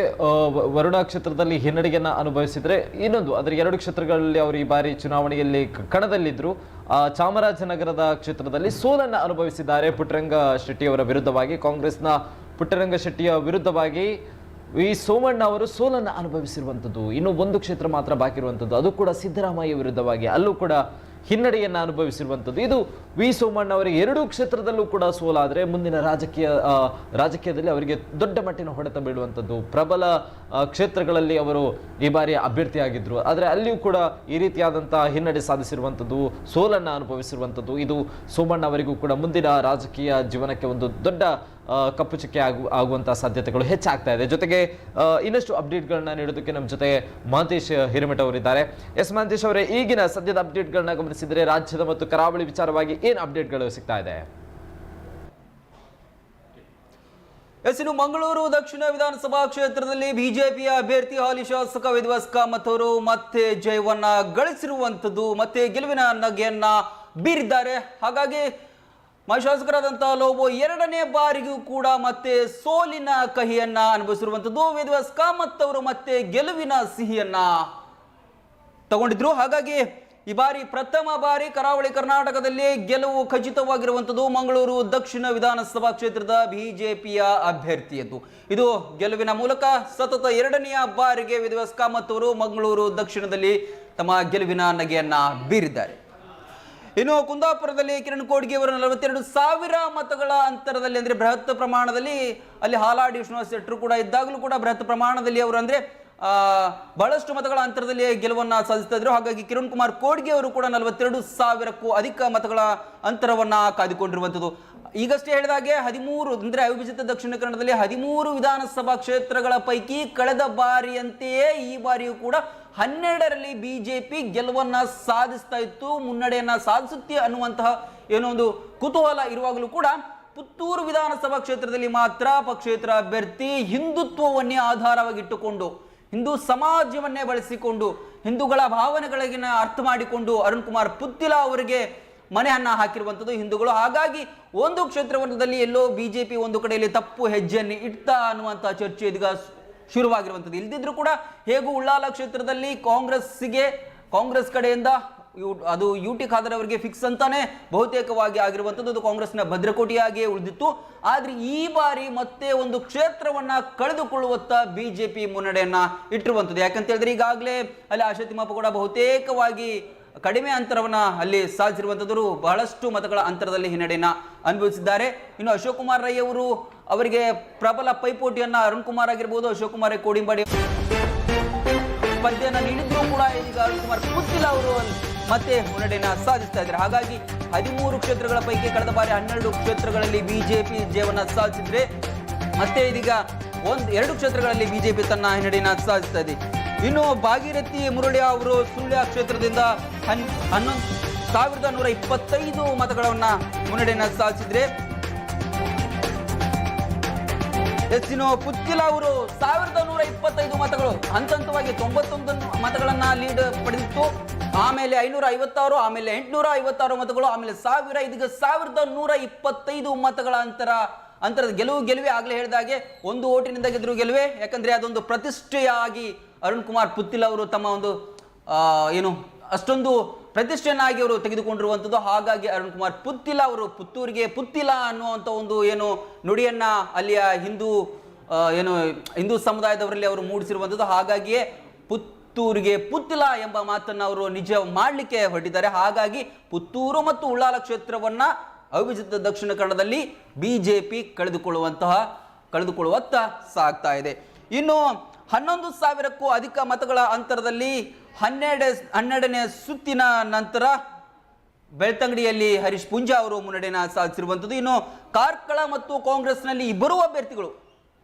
ವರುಣಾ ಕ್ಷೇತ್ರದಲ್ಲಿ ಹಿನ್ನಡೆಯನ್ನು ಅನುಭವಿಸಿದರೆ, ಇನ್ನೊಂದು ಅದರ 2 ಕ್ಷೇತ್ರಗಳಲ್ಲಿ ಅವರು ಈ ಬಾರಿ ಚುನಾವಣೆಯಲ್ಲಿ ಕಣದಲ್ಲಿದ್ದರು. ಚಾಮರಾಜನಗರದ ಕ್ಷೇತ್ರದಲ್ಲಿ ಸೋಲನ್ನು ಅನುಭವಿಸಿದ್ದಾರೆ. ಪುಟ್ಟರಂಗ ಶೆಟ್ಟಿಯವರ ವಿರುದ್ಧವಾಗಿ, ಕಾಂಗ್ರೆಸ್ನ ಪುಟ್ಟರಂಗ ಶೆಟ್ಟಿಯ ವಿರುದ್ಧವಾಗಿ ವಿ ಸೋಮಣ್ಣ ಅವರು ಸೋಲನ್ನು ಅನುಭವಿಸಿರುವಂಥದ್ದು. ಇನ್ನು ಒಂದು ಕ್ಷೇತ್ರ ಮಾತ್ರ ಬಾಕಿ ಇರುವಂಥದ್ದು, ಅದು ಕೂಡ ಸಿದ್ದರಾಮಯ್ಯ ವಿರುದ್ಧವಾಗಿ, ಅಲ್ಲೂ ಕೂಡ ಹಿನ್ನಡೆಯನ್ನು ಅನುಭವಿಸಿರುವಂಥದ್ದು. ಇದು ವಿ ಸೋಮಣ್ಣ ಅವರಿಗೆ ಎರಡೂ ಕ್ಷೇತ್ರದಲ್ಲೂ ಕೂಡ ಸೋಲಾದರೆ ಮುಂದಿನ ರಾಜಕೀಯದಲ್ಲಿ ಅವರಿಗೆ ದೊಡ್ಡ ಮಟ್ಟಿನ ಹೊಡೆತ ಬೀಳುವಂಥದ್ದು. ಪ್ರಬಲ ಕ್ಷೇತ್ರಗಳಲ್ಲಿ ಅವರು ಈ ಬಾರಿ ಅಭ್ಯರ್ಥಿಯಾಗಿದ್ದರು, ಆದರೆ ಅಲ್ಲಿಯೂ ಕೂಡ ಈ ರೀತಿಯಾದಂತಹ ಹಿನ್ನಡೆ ಸಾಧಿಸಿರುವಂಥದ್ದು, ಸೋಲನ್ನು ಅನುಭವಿಸಿರುವಂಥದ್ದು, ಇದು ಸೋಮಣ್ಣ ಅವರಿಗೂ ಕೂಡ ಮುಂದಿನ ರಾಜಕೀಯ ಜೀವನಕ್ಕೆ ಒಂದು ದೊಡ್ಡ ಕಪ್ಪು ಚುಕ್ಕೆ ಆಗುವಂತಹ ಸಾಧ್ಯತೆಗಳು ಹೆಚ್ಚಾಗ್ತಾ ಇದೆ. ಜೊತೆಗೆ ಇನ್ನಷ್ಟು ಅಪ್ಡೇಟ್ಗಳನ್ನ ನೀಡೋದಕ್ಕೆ ನಮ್ಮ ಜೊತೆ ಮಹಂತೇಶ್ ಹಿರೇಮಠ ಅವರಿದ್ದಾರೆ. ಎಸ್ ಮಹಂತೇಶ್ ಅವರೇ, ಈಗಿನ ಸದ್ಯದ ಅಪ್ಡೇಟ್ಗಳನ್ನ ಗಮನಿಸಿದರೆ ರಾಜ್ಯದ ಮತ್ತು ಕರಾವಳಿ ವಿಚಾರವಾಗಿ ಏನು ಅಪ್ಡೇಟ್ಗಳು ಸಿಗ್ತಾ ಇದೆ? ಇನ್ನು ಮಂಗಳೂರು ದಕ್ಷಿಣ ವಿಧಾನಸಭಾ ಕ್ಷೇತ್ರದಲ್ಲಿ ಬಿಜೆಪಿಯ ಅಭ್ಯರ್ಥಿ ಹಾಲಿ ಶಾಸಕ ವಿದ್ವಾಸ್ ಕಾಮತ್ ಅವರು ಮತ್ತೆ ಜಯವನ್ನ ಗಳಿಸಿರುವಂಥದ್ದು, ಮತ್ತೆ ಗೆಲುವಿನ ನಗೆಯನ್ನ ಬೀರಿದ್ದಾರೆ. ಹಾಗಾಗಿ ಶಾಸಕರಾದಂತಹ ಲೋಬೋ ಎರಡನೇ ಬಾರಿಗೂ ಕೂಡ ಮತ್ತೆ ಸೋಲಿನ ಕಹಿಯನ್ನ ಅನುಭವಿಸಿರುವಂಥದ್ದು. ವಿದ್ವಾಸ್ ಕಾಮತ್ ಅವರು ಮತ್ತೆ ಗೆಲುವಿನ ಸಿಹಿಯನ್ನ ತಗೊಂಡಿದ್ರು. ಹಾಗಾಗಿ ಈ ಬಾರಿ ಪ್ರಥಮ ಬಾರಿ ಕರಾವಳಿ ಕರ್ನಾಟಕದಲ್ಲಿ ಗೆಲುವು ಖಚಿತವಾಗಿರುವಂಥದ್ದು ಮಂಗಳೂರು ದಕ್ಷಿಣ ವಿಧಾನಸಭಾ ಕ್ಷೇತ್ರದ ಬಿಜೆಪಿಯ ಅಭ್ಯರ್ಥಿಯದ್ದು. ಇದು ಗೆಲುವಿನ ಮೂಲಕ ಸತತ ಎರಡನೆಯ ಬಾರಿಗೆ ವಿದ್ವಾಸ್ ಕಾಮತ್ ಅವರು ಮಂಗಳೂರು ದಕ್ಷಿಣದಲ್ಲಿ ತಮ್ಮ ಗೆಲುವಿನ ನಗೆಯನ್ನ ಬೀರಿದ್ದಾರೆ. ಇನ್ನು ಕುಂದಾಪುರದಲ್ಲಿ ಕಿರಣ್ ಕೋಡ್ಗೆ ಅವರು 42,000 ಮತಗಳ ಅಂತರದಲ್ಲಿ, ಅಂದ್ರೆ ಬೃಹತ್ ಪ್ರಮಾಣದಲ್ಲಿ, ಅಲ್ಲಿ ಹಾಲಾಡಿ ಶ್ರೀನಿವಾಸ ಶೆಟ್ಟರು ಕೂಡ ಇದ್ದಾಗಲೂ ಕೂಡ ಬೃಹತ್ ಪ್ರಮಾಣದಲ್ಲಿ ಅವರು ಅಂದ್ರೆ ಬಹಳಷ್ಟು ಮತಗಳ ಅಂತರದಲ್ಲಿ ಗೆಲುವನ್ನ ಸಾಧಿಸ್ತಾ ಇದ್ರು. ಹಾಗಾಗಿ ಕಿರಣ್ ಕುಮಾರ್ ಕೋಡ್ಗೆ ಅವರು ಕೂಡ 42,000ಕ್ಕೂ ಅಧಿಕ ಮತಗಳ ಅಂತರವನ್ನ ಕಾಯ್ದುಕೊಂಡಿರುವಂಥದ್ದು. ಈಗಷ್ಟೇ ಹೇಳಿದಾಗೆ 13 ಅಂದ್ರೆ ಅವಿಭಜಿತ ದಕ್ಷಿಣ ಕನ್ನಡದಲ್ಲಿ 13 ವಿಧಾನಸಭಾ ಕ್ಷೇತ್ರಗಳ ಪೈಕಿ ಕಳೆದ ಬಾರಿಯಂತೆಯೇ ಈ ಬಾರಿಯೂ ಕೂಡ 12ರಲ್ಲಿ ಬಿಜೆಪಿ ಗೆಲುವನ್ನ ಸಾಧಿಸ್ತಾ ಇತ್ತು, ಮುನ್ನಡೆಯನ್ನ ಸಾಧಿಸುತ್ತೆ ಅನ್ನುವಂತಹ ಏನೋ ಒಂದು ಕುತೂಹಲ ಇರುವಾಗಲೂ ಕೂಡ ಪುತ್ತೂರು ವಿಧಾನಸಭಾ ಕ್ಷೇತ್ರದಲ್ಲಿ ಮಾತ್ರ ಪಕ್ಷೇತರ ಅಭ್ಯರ್ಥಿ ಹಿಂದುತ್ವವನ್ನೇ ಆಧಾರವಾಗಿಟ್ಟುಕೊಂಡು, ಹಿಂದೂ ಸಮಾಜವನ್ನೇ ಬಳಸಿಕೊಂಡು, ಹಿಂದೂಗಳ ಭಾವನೆಗಳಿಗಿನ ಅರ್ಥ ಮಾಡಿಕೊಂಡು ಅರುಣ್ ಕುಮಾರ್ ಪುತ್ತಿಲ ಅವರಿಗೆ ಮನೆಯನ್ನ ಹಾಕಿರುವಂಥದ್ದು ಹಿಂದೂಗಳು. ಹಾಗಾಗಿ ಒಂದು ಕ್ಷೇತ್ರದಲ್ಲಿ ಎಲ್ಲೋ ಬಿಜೆಪಿ ಒಂದು ಕಡೆಯಲ್ಲಿ ತಪ್ಪು ಹೆಜ್ಜೆಯನ್ನು ಇಡ್ತಾ ಅನ್ನುವಂತಹ ಚರ್ಚೆ ಇದೀಗ ಶುರುವಾಗಿರುವಂಥದ್ದು. ಇಲ್ದಿದ್ರು ಕೂಡ ಹೇಗೂ ಉಳ್ಳಾಲ ಕ್ಷೇತ್ರದಲ್ಲಿ ಕಾಂಗ್ರೆಸ್ ಕಡೆಯಿಂದ ಅದು ಯುಟಿ ಖಾದರ್ ಅವರಿಗೆ ಫಿಕ್ಸ್ ಅಂತಾನೆ ಬಹುತೇಕವಾಗಿ ಆಗಿರುವಂಥದ್ದು. ಅದು ಕಾಂಗ್ರೆಸ್ನ ಭದ್ರಕೋಟೆಯಾಗಿಯೇ ಉಳಿದಿತ್ತು. ಆದ್ರೆ ಈ ಬಾರಿ ಮತ್ತೆ ಒಂದು ಕ್ಷೇತ್ರವನ್ನ ಕಳೆದುಕೊಳ್ಳುವತ್ತ ಬಿಜೆಪಿ ಮುನ್ನಡೆಯನ್ನ ಇಟ್ಟಿರುವಂಥದ್ದು. ಯಾಕಂತ ಹೇಳಿದ್ರೆ ಈಗಾಗಲೇ ಅಲ್ಲಿ ಆಶಾ ತಿಮ್ಮಪ್ಪ ಕೂಡ ಬಹುತೇಕವಾಗಿ ಕಡಿಮೆ ಅಂತರವನ್ನ ಅಲ್ಲಿ ಸಾಧಿಸಿರುವಂಥದ್ದು, ಬಹಳಷ್ಟು ಮತಗಳ ಅಂತರದಲ್ಲಿ ಹಿನ್ನಡೆಯನ್ನ ಅನುಭವಿಸಿದ್ದಾರೆ. ಇನ್ನು ಅಶೋಕ್ ಕುಮಾರ್ ರೈ ಅವರಿಗೆ ಪ್ರಬಲ ಪೈಪೋಟಿಯನ್ನ ಅರುಣ್ ಕುಮಾರ್ ಆಗಿರ್ಬೋದು, ಅಶೋಕ್ ಕುಮಾರ್ ಕೋಡಿಂಬಾಡಿ ಸ್ಪರ್ಧೆಯನ್ನ ನೀಡಿದ್ರು ಕೂಡ ಈಗ ಅರುಣ್ ಕುಮಾರ್ ಪುತ್ತಿಲ ಅವರು ಮತ್ತೆ ಮುನ್ನಡೆಯನ್ನ ಸಾಧಿಸ್ತಾ ಇದ್ದಾರೆ. ಹಾಗಾಗಿ 13 ಕ್ಷೇತ್ರಗಳ ಪೈಕಿ ಕಳೆದ ಬಾರಿ 12 ಕ್ಷೇತ್ರಗಳಲ್ಲಿ ಬಿಜೆಪಿ ಜಯವನ್ನ ಸಾಧಿಸಿದ್ರೆ ಮತ್ತೆ ಇದೀಗ 2 ಕ್ಷೇತ್ರಗಳಲ್ಲಿ ಬಿಜೆಪಿ ತನ್ನ ಹಿನ್ನಡೆಯನ್ನ ಸಾಧಿಸ್ತಾ ಇದೆ. ಇನ್ನು ಭಾಗೀರಥಿ ಮುರಳಿ ಅವರು ಸುಳ್ಯ ಕ್ಷೇತ್ರದಿಂದ 11,125 ಮತಗಳನ್ನ ಮುನ್ನಡೆಯನ್ನ ಸಾಧಿಸಿದ್ರೆ, ಇನ್ನು ಪುತ್ತಿಲ ಅವರು 1,125 ಮತಗಳು, ಹಂತವಾಗಿ 91 ಮತಗಳನ್ನ ಲೀಡ್ ಪಡೆದಿತ್ತು. ಆಮೇಲೆ 556, ಆಮೇಲೆ 856 ಮತಗಳು, ಆಮೇಲೆ 1000, ಇದೀಗ 1,125 ಮತಗಳ ಅಂತರದ ಗೆಲುವೇ ಆಗ್ಲೇ ಹೇಳಿದಾಗೆ ಒಂದು ಓಟಿನಿಂದ ಗೆದ್ರು ಗೆಲುವೆ. ಯಾಕಂದ್ರೆ ಅದೊಂದು ಪ್ರತಿಷ್ಠೆಯಾಗಿ ಅರುಣ್ ಕುಮಾರ್ ಪುತ್ತಿಲ ಅವರು ತಮ್ಮ ಒಂದು ಅಷ್ಟೊಂದು ಪ್ರತಿಷ್ಠೆಯನ್ನಾಗಿ ಅವರು ತೆಗೆದುಕೊಂಡಿರುವಂಥದ್ದು. ಹಾಗಾಗಿ ಅರುಣ್ ಕುಮಾರ್ ಪುತ್ತಿಲ ಅವರು ಪುತ್ತೂರಿಗೆ ಪುತ್ತಿಲ ಅನ್ನುವಂಥ ಒಂದು ನುಡಿಯನ್ನ ಅಲ್ಲಿಯ ಹಿಂದೂ ಸಮುದಾಯದವರಲ್ಲಿ ಅವರು ಮೂಡಿಸಿರುವಂಥದ್ದು. ಹಾಗಾಗಿಯೇ ಪುತ್ತೂರಿಗೆ ಪುತ್ತಿಲ ಎಂಬ ಮಾತನ್ನು ಅವರು ನಿಜ ಮಾಡಲಿಕ್ಕೆ ಹೊರಟಿದ್ದಾರೆ. ಹಾಗಾಗಿ ಪುತ್ತೂರು ಮತ್ತು ಉಳ್ಳಾಲ ಕ್ಷೇತ್ರವನ್ನ ಅವಿಭಜಿತ ದಕ್ಷಿಣ ಕನ್ನಡದಲ್ಲಿ ಬಿಜೆಪಿ ಕಳೆದುಕೊಳ್ಳುವತ್ತ ಸಾಗ್ತಾ ಇದೆ. ಇನ್ನು 11,000ಕ್ಕೂ ಅಧಿಕ ಮತಗಳ ಅಂತರದಲ್ಲಿ 12ನೇ ಸುತ್ತಿನ ನಂತರ ಬೆಳ್ತಂಗಡಿಯಲ್ಲಿ ಹರೀಶ್ ಪುಂಜಾ ಅವರು ಮುನ್ನಡೆಯನ್ನು ಸಾಧಿಸಿರುವಂಥದ್ದು. ಇನ್ನು ಕಾರ್ಕಳ ಮತ್ತು ಕಾಂಗ್ರೆಸ್ನಲ್ಲಿ ಇಬ್ಬರು ಅಭ್ಯರ್ಥಿಗಳು,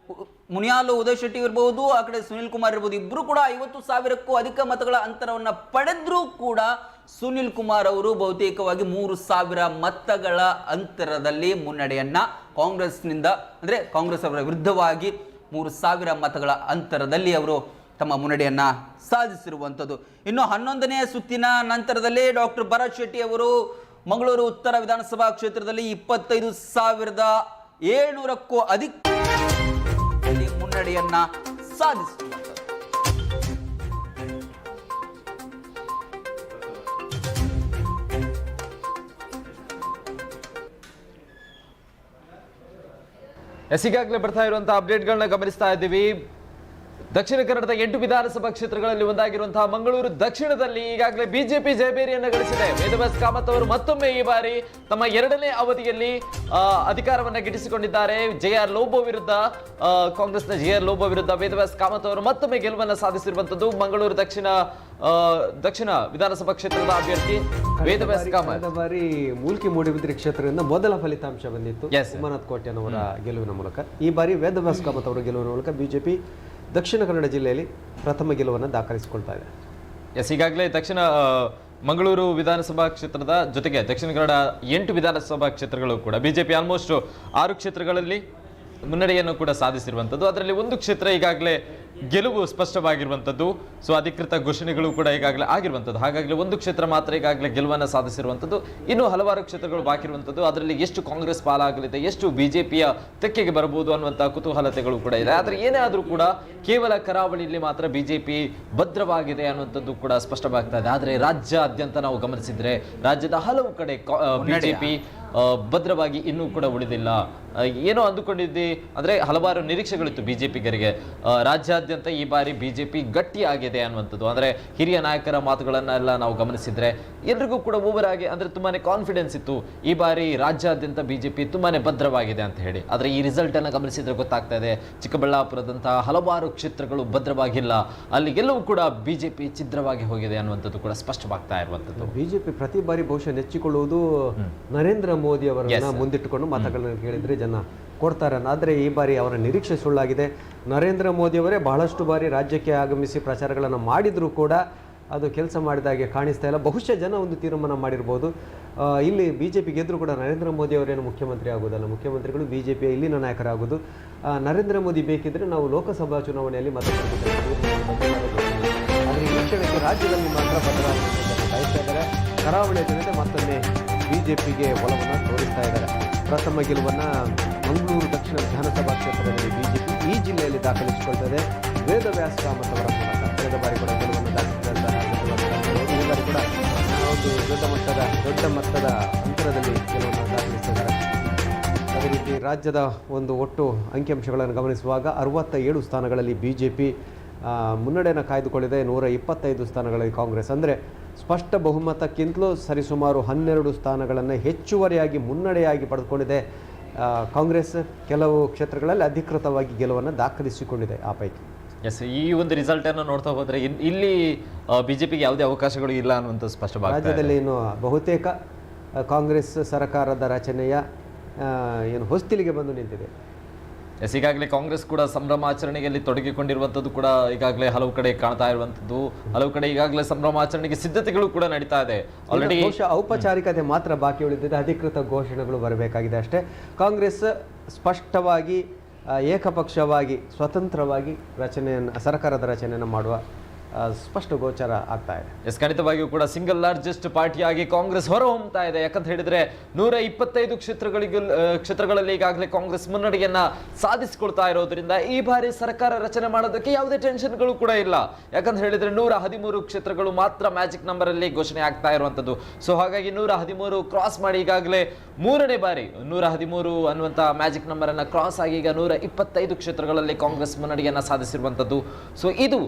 ಮುನಿಯಾಲು ಉದಯ್ ಶೆಟ್ಟಿ ಇರಬಹುದು, ಆ ಕಡೆ ಸುನಿಲ್ ಕುಮಾರ್ ಇರಬಹುದು, ಇಬ್ಬರು ಕೂಡ 50,000ಕ್ಕೂ ಅಧಿಕ ಮತಗಳ ಅಂತರವನ್ನು ಪಡೆದ್ರೂ ಕೂಡ ಸುನಿಲ್ ಕುಮಾರ್ ಅವರು ಬಹುತೇಕವಾಗಿ 3,000 ಮತಗಳ ಅಂತರದಲ್ಲಿ ಮುನ್ನಡೆಯನ್ನ ಕಾಂಗ್ರೆಸ್ ಅವರ ವಿರುದ್ಧವಾಗಿ 3,000 ಮತಗಳ ಅಂತರದಲ್ಲಿ ಅವರು ತಮ್ಮ ಮುನ್ನಡೆಯನ್ನ ಸಾಧಿಸಿರುವಂಥದ್ದು. ಇನ್ನು 11ನೇ ಸುತ್ತಿನ ನಂತರದಲ್ಲಿ ಡಾಕ್ಟರ್ ಭರತ್ ಶೆಟ್ಟಿ ಅವರು ಮಂಗಳೂರು ಉತ್ತರ ವಿಧಾನಸಭಾ ಕ್ಷೇತ್ರದಲ್ಲಿ 25,700ಕ್ಕೂ ಅಧಿಕ ಮುನ್ನಡೆಯನ್ನ ಸಾಧಿಸಿರುವಂಥದ್ದು. ಈಗಾಗಲೇ ಬರ್ತಾ ಇರುವಂತಹ ಅಪ್ಡೇಟ್ಗಳನ್ನ ಗಮನಿಸ್ತಾ ಇದ್ದೀವಿ. ದಕ್ಷಿಣ ಕನ್ನಡದ 8 ವಿಧಾನಸಭಾ ಕ್ಷೇತ್ರಗಳಲ್ಲಿ ಒಂದಾಗಿರುವಂತಹ ಮಂಗಳೂರು ದಕ್ಷಿಣದಲ್ಲಿ ಈಗಾಗಲೇ ಬಿಜೆಪಿ ಜಯಬೇರಿಯನ್ನು ಗಳಿಸಿದೆ. ವೇದವ್ಯಾಸ್ ಕಾಮತ್ ಅವರು ಮತ್ತೊಮ್ಮೆ ಈ ಬಾರಿ ತಮ್ಮ 2ನೇ ಅವಧಿಯಲ್ಲಿ ಅಧಿಕಾರವನ್ನ ಗಿಟ್ಟಿಸಿಕೊಂಡಿದ್ದಾರೆ. JR ಲೋಬೋ ವಿರುದ್ಧ ಕಾಂಗ್ರೆಸ್ನ JR ಲೋಬೋ ವಿರುದ್ಧ ವೇದವ್ಯಾಸ್ ಕಾಮತ್ ಅವರು ಮತ್ತೊಮ್ಮೆ ಗೆಲುವನ್ನು ಸಾಧಿಸಿರುವಂತದ್ದು. ಮಂಗಳೂರು ದಕ್ಷಿಣ ವಿಧಾನಸಭಾ ಕ್ಷೇತ್ರದ ಅಭ್ಯರ್ಥಿ ವೇದವ್ಯಾಸ್ ಕಾಮತ್. ಕಳೆದ ಬಾರಿ ಮೂಲ್ಕಿ ಮೂಡುಬಿದಿರೆ ಕ್ಷೇತ್ರದಿಂದ ಮೊದಲ ಫಲಿತಾಂಶ ಬಂದಿತ್ತು ಉಮ್ಮನಾಥ್ ಕೋಟ್ಯಾನವರ ಗೆಲುವಿನ ಮೂಲಕ. ಈ ಬಾರಿ ವೇದವ್ಯಾಸ್ ಕಾಮತ್ ಅವರ ಗೆಲುವಿನ ಮೂಲಕ ಬಿಜೆಪಿ ದಕ್ಷಿಣ ಕನ್ನಡ ಜಿಲ್ಲೆಯಲ್ಲಿ ಪ್ರಥಮ ಗೆಲುವನ್ನು ದಾಖಲಿಸಿಕೊಳ್ತಾ ಇದೆ. ಈಗಾಗಲೇ ಮಂಗಳೂರು ವಿಧಾನಸಭಾ ಕ್ಷೇತ್ರದ ಜೊತೆಗೆ ದಕ್ಷಿಣ ಕನ್ನಡ 8 ವಿಧಾನಸಭಾ ಕ್ಷೇತ್ರಗಳು ಕೂಡ ಬಿಜೆಪಿ ಆಲ್ಮೋಸ್ಟ್ 6 ಕ್ಷೇತ್ರಗಳಲ್ಲಿ ಮುನ್ನಡೆಯನ್ನು ಕೂಡ ಸಾಧಿಸಿರುವಂಥದ್ದು. ಅದರಲ್ಲಿ ಒಂದು ಕ್ಷೇತ್ರ ಈಗಾಗಲೇ ಗೆಲುವು ಸ್ಪಷ್ಟವಾಗಿರುವಂಥದ್ದು. ಸೊ ಅಧಿಕೃತ ಘೋಷಣೆಗಳು ಕೂಡ ಈಗಾಗಲೇ ಆಗಿರುವಂಥದ್ದು. ಹಾಗಾಗಿ ಒಂದು ಕ್ಷೇತ್ರ ಮಾತ್ರ ಈಗಾಗಲೇ ಗೆಲುವನ್ನು ಸಾಧಿಸಿರುವಂಥದ್ದು. ಇನ್ನು ಹಲವಾರು ಕ್ಷೇತ್ರಗಳು ಬಾಕಿ ಇರುವಂಥದ್ದು. ಅದರಲ್ಲಿ ಎಷ್ಟು ಕಾಂಗ್ರೆಸ್ ಪಾಲಾಗಲಿದೆ, ಎಷ್ಟು ಬಿಜೆಪಿಯ ತೆಕ್ಕೆಗೆ ಬರಬಹುದು ಅನ್ನುವಂಥ ಕುತೂಹಲತೆಗಳು ಕೂಡ ಇದೆ. ಆದರೆ ಏನೇ ಆದರೂ ಕೂಡ ಕೇವಲ ಕರಾವಳಿಯಲ್ಲಿ ಮಾತ್ರ ಬಿಜೆಪಿ ಭದ್ರವಾಗಿದೆ ಅನ್ನುವಂಥದ್ದು ಕೂಡ ಸ್ಪಷ್ಟವಾಗ್ತಾ ಇದೆ. ಆದರೆ ರಾಜ್ಯಾದ್ಯಂತ ನಾವು ಗಮನಿಸಿದ್ರೆ ರಾಜ್ಯದ ಹಲವು ಕಡೆ ಬಿಜೆಪಿ ಭದ್ರವಾಗಿ ಇನ್ನೂ ಕೂಡ ಉಳಿದಿಲ್ಲ. ಏನೋ ಅಂದುಕೊಂಡಿದ್ದಿ ಅಂದ್ರೆ ಹಲವಾರು ನಿರೀಕ್ಷೆಗಳಿತ್ತು ಬಿಜೆಪಿಗರಿಗೆ. ರಾಜ್ಯಾದ್ಯಂತ ಈ ಬಾರಿ ಬಿಜೆಪಿ ಗಟ್ಟಿಯಾಗಿದೆ ಅನ್ನುವಂಥದ್ದು. ಅಂದ್ರೆ ಹಿರಿಯ ನಾಯಕರ ಮಾತುಗಳನ್ನೆಲ್ಲ ನಾವು ಗಮನಿಸಿದ್ರೆ ಎಲ್ರಿಗೂ ಕೂಡ ಓವರ್ ಆಗಿ ಅಂದ್ರೆ ತುಂಬಾನೇ ಕಾನ್ಫಿಡೆನ್ಸ್ ಇತ್ತು ಈ ಬಾರಿ ರಾಜ್ಯಾದ್ಯಂತ ಬಿಜೆಪಿ ತುಂಬಾನೇ ಭದ್ರವಾಗಿದೆ ಅಂತ ಹೇಳಿ. ಆದ್ರೆ ಈ ರಿಸಲ್ಟ್ ಅನ್ನು ಗಮನಿಸಿದ್ರೆ ಗೊತ್ತಾಗ್ತಾ ಇದೆ ಚಿಕ್ಕಬಳ್ಳಾಪುರದಂತಹ ಹಲವಾರು ಕ್ಷೇತ್ರಗಳು ಭದ್ರವಾಗಿಲ್ಲ, ಅಲ್ಲಿ ಎಲ್ಲವೂ ಕೂಡ ಬಿಜೆಪಿ ಛಿದ್ರವಾಗಿ ಹೋಗಿದೆ ಅನ್ನುವಂಥದ್ದು ಕೂಡ ಸ್ಪಷ್ಟವಾಗ್ತಾ ಇರುವಂಥದ್ದು. ಬಿಜೆಪಿ ಪ್ರತಿ ಬಾರಿ ಬಹುಶಃ ನೆಚ್ಚಿಕೊಳ್ಳುವುದು ನರೇಂದ್ರ ಮೋದಿ ಅವರನ್ನ ಮುಂದಿಟ್ಟುಕೊಂಡು ಮತಗಳನ್ನು ಕೇಳಿದ್ರೆ ಜನ ಕೊಡ್ತಾರೆ. ಆದರೆ ಈ ಬಾರಿ ಅವರ ನಿರೀಕ್ಷೆ ಸುಳ್ಳಾಗಿದೆ. ನರೇಂದ್ರ ಮೋದಿ ಅವರೇ ಬಹಳಷ್ಟು ಬಾರಿ ರಾಜ್ಯಕ್ಕೆ ಆಗಮಿಸಿ ಪ್ರಚಾರಗಳನ್ನು ಮಾಡಿದರೂ ಕೂಡ ಅದು ಕೆಲಸ ಮಾಡಿದಾಗೆ ಕಾಣಿಸ್ತಾ ಇಲ್ಲ. ಬಹುಶಃ ಜನ ಒಂದು ತೀರ್ಮಾನ ಮಾಡಿರ್ಬೋದು, ಇಲ್ಲಿ ಬಿಜೆಪಿ ಗೆದ್ದರೂ ಕೂಡ ನರೇಂದ್ರ ಮೋದಿ ಅವರೇನು ಮುಖ್ಯಮಂತ್ರಿ ಆಗೋದಲ್ಲ, ಮುಖ್ಯಮಂತ್ರಿಗಳು ಬಿಜೆಪಿಯ ಇಲ್ಲಿನ ನಾಯಕರಾಗೋದು. ನರೇಂದ್ರ ಮೋದಿ ಬೇಕಿದ್ರೆ ನಾವು ಲೋಕಸಭಾ ಚುನಾವಣೆಯಲ್ಲಿ ಮತ ಆದರೆ ಈ ಕ್ಷಣಕ್ಕೆ ರಾಜ್ಯದಲ್ಲಿ ಮಾತ್ರ ಬದಲಾವಣೆ ಇದ್ದಾರೆ. ಕರಾವಳಿಯ ಜನತೆ ಮತ್ತೊಮ್ಮೆ ಬಿಜೆಪಿಗೆ ಒಲವನ್ನು ತೋರಿಸ್ತಾ ಇದ್ದಾರೆ. ಪ್ರಥಮ ಗೆಲುವನ್ನು ಮಂಗಳೂರು ದಕ್ಷಿಣ ವಿಧಾನಸಭಾ ಕ್ಷೇತ್ರದಲ್ಲಿ ಬಿಜೆಪಿ ಈ ಜಿಲ್ಲೆಯಲ್ಲಿ ದಾಖಲಿಸಿಕೊಳ್ತದೆ ವೇದವ್ಯಾಸ್ ಕಾಮತ್ ಅವರ ಮೂಲಕ. ಕಳೆದ ಬಾರಿ ಕೂಡ ಗೆಲುವನ್ನು ದಾಖಲಿಸಿದಂತಹ ಈ ಬಾರಿ ಕೂಡ ಒಂದು ದೊಡ್ಡ ಮಟ್ಟದ ಅಂತರದಲ್ಲಿ ಗೆಲುವನ್ನು ದಾಖಲಿಸಿದ್ದಾರೆ. ಅದೇ ರೀತಿ ರಾಜ್ಯದ ಒಂದು ಒಟ್ಟು ಅಂಕಿಅಂಶಗಳನ್ನು ಗಮನಿಸುವಾಗ 67 ಸ್ಥಾನಗಳಲ್ಲಿ ಬಿಜೆಪಿ ಮುನ್ನಡೆಯನ್ನು ಕಾಯ್ದುಕೊಂಡಿದೆ. 125 ಸ್ಥಾನಗಳಲ್ಲಿ ಕಾಂಗ್ರೆಸ್. ಅಂದರೆ ಸ್ಪಷ್ಟ ಬಹುಮತಕ್ಕಿಂತಲೂ ಸರಿಸುಮಾರು 12 ಸ್ಥಾನಗಳನ್ನು ಹೆಚ್ಚುವರಿಯಾಗಿ ಮುನ್ನಡೆಯಾಗಿ ಪಡೆದುಕೊಂಡಿದೆ ಕಾಂಗ್ರೆಸ್. ಕೆಲವು ಕ್ಷೇತ್ರಗಳಲ್ಲಿ ಅಧಿಕೃತವಾಗಿ ಗೆಲುವನ್ನು ದಾಖಲಿಸಿಕೊಂಡಿದೆ ಆ ಪೈಕಿ. ಎಸ್, ಈ ಒಂದು ರಿಸಲ್ಟ್ ಅನ್ನು ನೋಡ್ತಾ ಹೋದ್ರೆ ಇಲ್ಲಿ ಬಿಜೆಪಿಗೆ ಯಾವುದೇ ಅವಕಾಶಗಳು ಇಲ್ಲ ಅನ್ನುವಂಥ ಸ್ಪಷ್ಟವಾಗಿ ರಾಜ್ಯದಲ್ಲಿ ಇನ್ನು ಬಹುತೇಕ ಕಾಂಗ್ರೆಸ್ ಸರ್ಕಾರದ ರಚನೆಯ ಹೊಸ್ತಿಲಿಗೆ ಬಂದು ನಿಂತಿದೆ. ಎಸ್, ಈಗಾಗಲೇ ಕಾಂಗ್ರೆಸ್ ಕೂಡ ಸಂಭ್ರಮಾಚರಣೆಯಲ್ಲಿ ತೊಡಗಿಕೊಂಡಿರುವಂಥದ್ದು ಕೂಡ ಈಗಾಗಲೇ ಹಲವು ಕಡೆ ಕಾಣ್ತಾ ಇರುವಂಥದ್ದು. ಹಲವು ಕಡೆ ಈಗಾಗಲೇ ಸಂಭ್ರಮಾಚರಣೆಗೆ ಸಿದ್ಧತೆಗಳು ಕೂಡ ನಡೀತಾ ಇದೆ. ಆಲ್ರೆಡಿ ಔಪಚಾರಿಕತೆ ಮಾತ್ರ ಬಾಕಿ ಉಳಿದಿದೆ, ಅಧಿಕೃತ ಘೋಷಣೆಗಳು ಬರಬೇಕಾಗಿದೆ ಅಷ್ಟೇ. ಕಾಂಗ್ರೆಸ್ ಸ್ಪಷ್ಟವಾಗಿ ಏಕಪಕ್ಷವಾಗಿ ಸ್ವತಂತ್ರವಾಗಿ ಸರ್ಕಾರದ ರಚನೆಯನ್ನು ಮಾಡುವ ಸ್ಪಷ್ಟ ಗೋಚರ ಆಗ್ತಾ ಇದೆ. ಎಸ್, ಖಂಡಿತವಾಗಿಯೂ ಕೂಡ ಸಿಂಗಲ್ ಲಾರ್ಜೆಸ್ಟ್ ಪಾರ್ಟಿಯಾಗಿ ಕಾಂಗ್ರೆಸ್ ಹೊರಹೊಮ್ಮತಾ ಇದೆ. ಯಾಕಂತ ಹೇಳಿದ್ರೆ 125 ಕ್ಷೇತ್ರಗಳಲ್ಲಿ ಈಗಾಗಲೇ ಕಾಂಗ್ರೆಸ್ ಮುನ್ನಡೆಯನ್ನ ಸಾಧಿಸಿಕೊಳ್ತಾ ಇರೋದ್ರಿಂದ ಈ ಬಾರಿ ಸರ್ಕಾರ ರಚನೆ ಮಾಡೋದಕ್ಕೆ ಯಾವುದೇ ಟೆನ್ಷನ್ಗಳು ಕೂಡ ಇಲ್ಲ. ಯಾಕಂತ ಹೇಳಿದ್ರೆ 113 ಕ್ಷೇತ್ರಗಳು ಮಾತ್ರ ಮ್ಯಾಜಿಕ್ ನಂಬರ್ ಅಲ್ಲಿ ಘೋಷಣೆ ಆಗ್ತಾ ಇರುವಂತದ್ದು. ಸೊ ಹಾಗಾಗಿ 113 ಕ್ರಾಸ್ ಮಾಡಿ ಈಗಾಗಲೇ 3ನೇ ಬಾರಿ 113 ಅನ್ನುವಂತ ಮ್ಯಾಜಿಕ್ ನಂಬರ್ ಅನ್ನ ಕ್ರಾಸ್ ಆಗಿ ಈಗ 125 ಕ್ಷೇತ್ರಗಳಲ್ಲಿ ಕಾಂಗ್ರೆಸ್ ಮುನ್ನಡೆಯನ್ನ ಸಾಧಿಸಿರುವಂತದ್ದು. ಸೊ ಇದು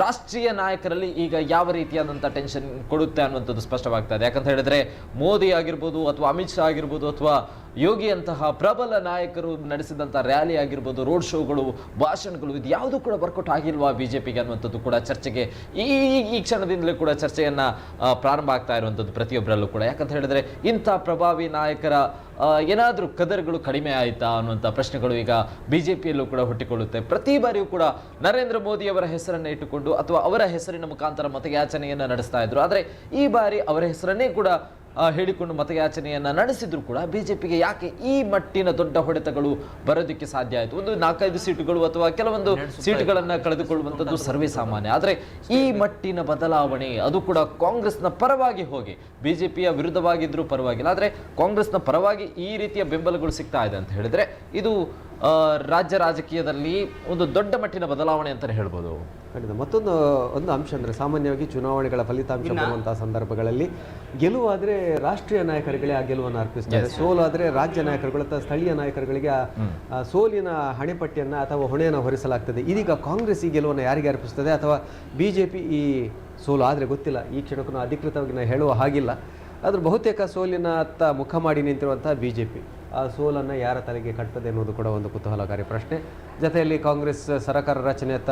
ರಾಷ್ಟ್ರೀಯ ನಾಯಕರಲ್ಲಿ ಈಗ ಯಾವ ರೀತಿಯಾದಂಥ ಟೆನ್ಷನ್ ಕೊಡುತ್ತೆ ಅನ್ನುವಂಥದ್ದು ಸ್ಪಷ್ಟವಾಗ್ತಾ ಇದೆ. ಯಾಕಂತ ಹೇಳಿದ್ರೆ ಮೋದಿ ಆಗಿರ್ಬೋದು ಅಥವಾ ಅಮಿತ್ ಶಾ ಆಗಿರ್ಬೋದು ಅಥವಾ ಯೋಗಿ ಅಂತಹ ಪ್ರಬಲ ನಾಯಕರು ನಡೆಸಿದಂಥ ರ್ಯಾಲಿ ಆಗಿರ್ಬೋದು, ರೋಡ್ ಶೋಗಳು, ಭಾಷಣಗಳು, ಇದು ಯಾವುದೂ ಕೂಡ ವರ್ಕೌಟ್ ಆಗಿಲ್ವಾ ಬಿಜೆಪಿಗೆ ಅನ್ನುವಂಥದ್ದು ಕೂಡ ಚರ್ಚೆಗೆ ಈ ಕ್ಷಣದಿಂದಲೇ ಕೂಡ ಚರ್ಚೆಯನ್ನ ಪ್ರಾರಂಭ ಆಗ್ತಾ ಇರುವಂಥದ್ದು ಪ್ರತಿಯೊಬ್ಬರಲ್ಲೂ ಕೂಡ. ಯಾಕಂತ ಹೇಳಿದ್ರೆ ಇಂಥ ಪ್ರಭಾವಿ ನಾಯಕರ ಏನಾದರೂ ಕದರ್ಗಳು ಕಡಿಮೆ ಆಯಿತಾ ಅನ್ನುವಂಥ ಪ್ರಶ್ನೆಗಳು ಈಗ ಬಿಜೆಪಿಯಲ್ಲೂ ಕೂಡ ಹುಟ್ಟಿಕೊಳ್ಳುತ್ತೆ. ಪ್ರತಿ ಬಾರಿಯೂ ಕೂಡ ನರೇಂದ್ರ ಮೋದಿ ಅವರ ಹೆಸರನ್ನು ಇಟ್ಟುಕೊಂಡು ಅಥವಾ ಅವರ ಹೆಸರಿನ ಮುಖಾಂತರ ಮತಯಾಚನೆಯನ್ನು ನಡೆಸ್ತಾ ಇದ್ರು. ಆದರೆ ಈ ಬಾರಿ ಅವರ ಹೆಸರನ್ನೇ ಕೂಡ ಹೇಳಿಕೊಂಡು ಮತಯಾಚನೆಯನ್ನ ನಡೆಸಿದ್ರು ಕೂಡ ಬಿಜೆಪಿಗೆ ಯಾಕೆ ಈ ಮಟ್ಟಿನ ದೊಡ್ಡ ಹೊಡೆತಗಳು ಬರೋದಕ್ಕೆ ಸಾಧ್ಯ ಆಯಿತು? ಒಂದು 4-5 ಸೀಟುಗಳು ಅಥವಾ ಕೆಲವೊಂದು ಸೀಟುಗಳನ್ನ ಕಳೆದುಕೊಳ್ಳುವಂಥದ್ದು ಸರ್ವೇ ಸಾಮಾನ್ಯ. ಆದರೆ ಈ ಮಟ್ಟಿನ ಬದಲಾವಣೆ ಅದು ಕೂಡ ಕಾಂಗ್ರೆಸ್ನ ಪರವಾಗಿ ಹೋಗಿ, ಬಿಜೆಪಿಯ ವಿರುದ್ಧವಾಗಿದ್ರೂ ಪರವಾಗಿಲ್ಲ, ಆದರೆ ಕಾಂಗ್ರೆಸ್ನ ಪರವಾಗಿ ಈ ರೀತಿಯ ಬೆಂಬಲಗಳು ಸಿಗ್ತಾ ಇದೆ ಅಂತ ಹೇಳಿದ್ರೆ ಇದು ರಾಜ್ಯ ರಾಜಕೀಯದಲ್ಲಿ ಒಂದು ದೊಡ್ಡ ಮಟ್ಟಿನ ಬದಲಾವಣೆ ಅಂತಲೇ ಹೇಳ್ಬೋದು. ಖಂಡಿತ. ಒಂದು ಅಂಶ ಅಂದರೆ ಸಾಮಾನ್ಯವಾಗಿ ಚುನಾವಣೆಗಳ ಫಲಿತಾಂಶ ಬರುವಂತಹ ಸಂದರ್ಭಗಳಲ್ಲಿ ಗೆಲುವಾದರೆ ರಾಷ್ಟ್ರೀಯ ನಾಯಕರುಗಳೇ ಆ ಗೆಲುವನ್ನು ಅರ್ಪಿಸ್ತಾರೆ, ಸೋಲಾದರೆ ರಾಜ್ಯ ನಾಯಕರುಗಳು ಅಥವಾ ಸ್ಥಳೀಯ ನಾಯಕರುಗಳಿಗೆ ಆ ಸೋಲಿನ ಹಣೆಪಟ್ಟಿಯನ್ನು ಅಥವಾ ಹೊಣೆಯನ್ನು ಹೊರಿಸಲಾಗ್ತದೆ. ಇದೀಗ ಕಾಂಗ್ರೆಸ್ ಈ ಗೆಲುವನ್ನು ಯಾರಿಗೆ ಅರ್ಪಿಸ್ತದೆ ಅಥವಾ ಬಿಜೆಪಿ ಈ ಸೋಲು ಆದರೆ ಗೊತ್ತಿಲ್ಲ, ಈ ಕ್ಷಣಕ್ಕೂ ನಾವು ಅಧಿಕೃತವಾಗಿ ನಾವು ಹೇಳುವ ಹಾಗಿಲ್ಲ. ಆದರೂ ಬಹುತೇಕ ಸೋಲಿನ ಅತ್ತ ಮುಖ ಮಾಡಿ ನಿಂತಿರುವಂತಹ ಬಿಜೆಪಿ ಆ ಸೋಲನ್ನು ಯಾರ ತಲೆಗೆ ಕಟ್ತದೆ ಅನ್ನೋದು ಕೂಡ ಒಂದು ಕುತೂಹಲಕಾರಿ ಪ್ರಶ್ನೆ. ಜೊತೆಯಲ್ಲಿ ಕಾಂಗ್ರೆಸ್ ಸರ್ಕಾರ ರಚನೆಯತ್ತ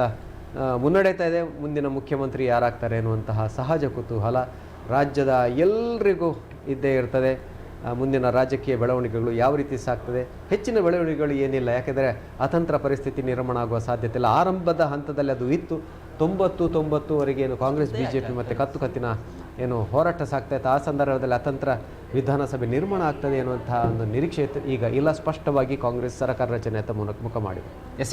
ಮುನ್ನಡೆಯುತ್ತಾ ಇದೆ. ಮುಂದಿನ ಮುಖ್ಯಮಂತ್ರಿ ಯಾರಾಗ್ತಾರೆ ಎನ್ನುವಂತಹ ಸಹಜ ಕುತೂಹಲ ರಾಜ್ಯದ ಎಲ್ರಿಗೂ ಇದ್ದೇ ಇರ್ತದೆ. ಮುಂದಿನ ರಾಜಕೀಯ ಬೆಳವಣಿಗೆಗಳು ಯಾವ ರೀತಿ ಸಾಗ್ತದೆ, ಹೆಚ್ಚಿನ ಬೆಳವಣಿಗೆಗಳು ಏನಿಲ್ಲ, ಯಾಕೆಂದರೆ ಅತಂತ್ರ ಪರಿಸ್ಥಿತಿ ನಿರ್ಮಾಣ ಆಗುವ ಸಾಧ್ಯತೆ ಇಲ್ಲ. ಆರಂಭದ ಹಂತದಲ್ಲಿ ಅದು ಇತ್ತು. 90-90ವರೆಗೆ ಏನು ಕಾಂಗ್ರೆಸ್ ಬಿಜೆಪಿ ಮತ್ತು ಕತ್ತಿನ ಏನು ಹೋರಾಟ ಸಾಗ್ತಾ ಇತ್ತು, ಆ ಸಂದರ್ಭದಲ್ಲಿ ಅತಂತ್ರ ವಿಧಾನಸಭೆ ನಿರ್ಮಾಣ ಆಗ್ತದೆ ಎನ್ನುವಂತಹ ಒಂದು ನಿರೀಕ್ಷೆ ಇತ್ತು. ಈಗ ಇಲ್ಲ, ಸ್ಪಷ್ಟವಾಗಿ ಕಾಂಗ್ರೆಸ್ ಸರ್ಕಾರ ರಚನೆ ಅಂತ ಮುಖ ಮಾಡಿದೆ.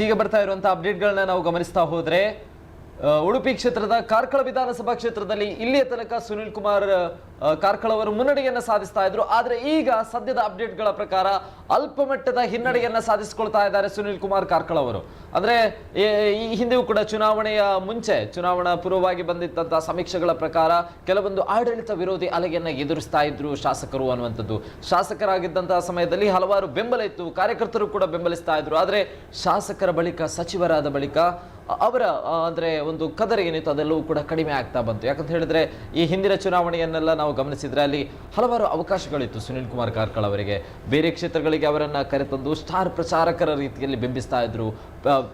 ಈಗ ಬರ್ತಾ ಇರುವಂತಹ ಅಪ್ಡೇಟ್ಗಳನ್ನ ನಾವು ಗಮನಿಸ್ತಾ ಹೋದ್ರೆ ಉಡುಪಿ ಕ್ಷೇತ್ರದ ಕಾರ್ಕಳ ವಿಧಾನಸಭಾ ಕ್ಷೇತ್ರದಲ್ಲಿ ಇಲ್ಲಿಯ ತನಕ ಸುನಿಲ್ ಕುಮಾರ್ ಕಾರ್ಕಳ ಅವರು ಮುನ್ನಡೆಯನ್ನ ಸಾಧಿಸ್ತಾ ಇದ್ರು. ಆದ್ರೆ ಈಗ ಸದ್ಯದ ಅಪ್ಡೇಟ್ಗಳ ಪ್ರಕಾರ ಅಲ್ಪ ಮಟ್ಟದ ಹಿನ್ನಡೆಯನ್ನ ಸಾಧಿಸಿಕೊಳ್ತಾ ಇದ್ದಾರೆ ಸುನಿಲ್ ಕುಮಾರ್ ಕಾರ್ಕಳ ಅವರು. ಅಂದ್ರೆ ಈ ಹಿಂದೆಯೂ ಕೂಡ ಚುನಾವಣೆಯ ಮುಂಚೆ, ಚುನಾವಣಾ ಪೂರ್ವವಾಗಿ ಬಂದಿದ್ದಂತಹ ಸಮೀಕ್ಷೆಗಳ ಪ್ರಕಾರ ಕೆಲವೊಂದು ಆಡಳಿತ ವಿರೋಧಿ ಅಲೆಯನ್ನ ಎದುರಿಸ್ತಾ ಇದ್ರು ಶಾಸಕರು ಅನ್ನುವಂಥದ್ದು. ಶಾಸಕರಾಗಿದ್ದಂತಹ ಸಮಯದಲ್ಲಿ ಹಲವಾರು ಬೆಂಬಲ ಇತ್ತು, ಕಾರ್ಯಕರ್ತರು ಕೂಡ ಬೆಂಬಲಿಸ್ತಾ ಇದ್ರು. ಆದ್ರೆ ಶಾಸಕರ ಬಳಿಕ, ಸಚಿವರಾದ ಬಳಿಕ ಅವರ ಅಂದ್ರೆ ಒಂದು ಕದರ ಏನಿತ್ತು ಅದೆಲ್ಲವೂ ಕೂಡ ಕಡಿಮೆ ಆಗ್ತಾ ಬಂತು. ಯಾಕಂತ ಹೇಳಿದ್ರೆ ಈ ಹಿಂದಿನ ಚುನಾವಣೆಯನ್ನೆಲ್ಲ ನಾವು ಗಮನಿಸಿದ್ರೆ ಅಲ್ಲಿ ಹಲವಾರು ಅವಕಾಶಗಳಿತ್ತು ಸುನಿಲ್ ಕುಮಾರ್ ಕಾರ್ಕಳ ಅವರಿಗೆ. ಬೇರೆ ಕ್ಷೇತ್ರಗಳಿಗೆ ಅವರನ್ನ ಕರೆತಂದು ಸ್ಟಾರ್ ಪ್ರಚಾರಕರ ರೀತಿಯಲ್ಲಿ ಬಿಂಬಿಸ್ತಾ ಇದ್ರು,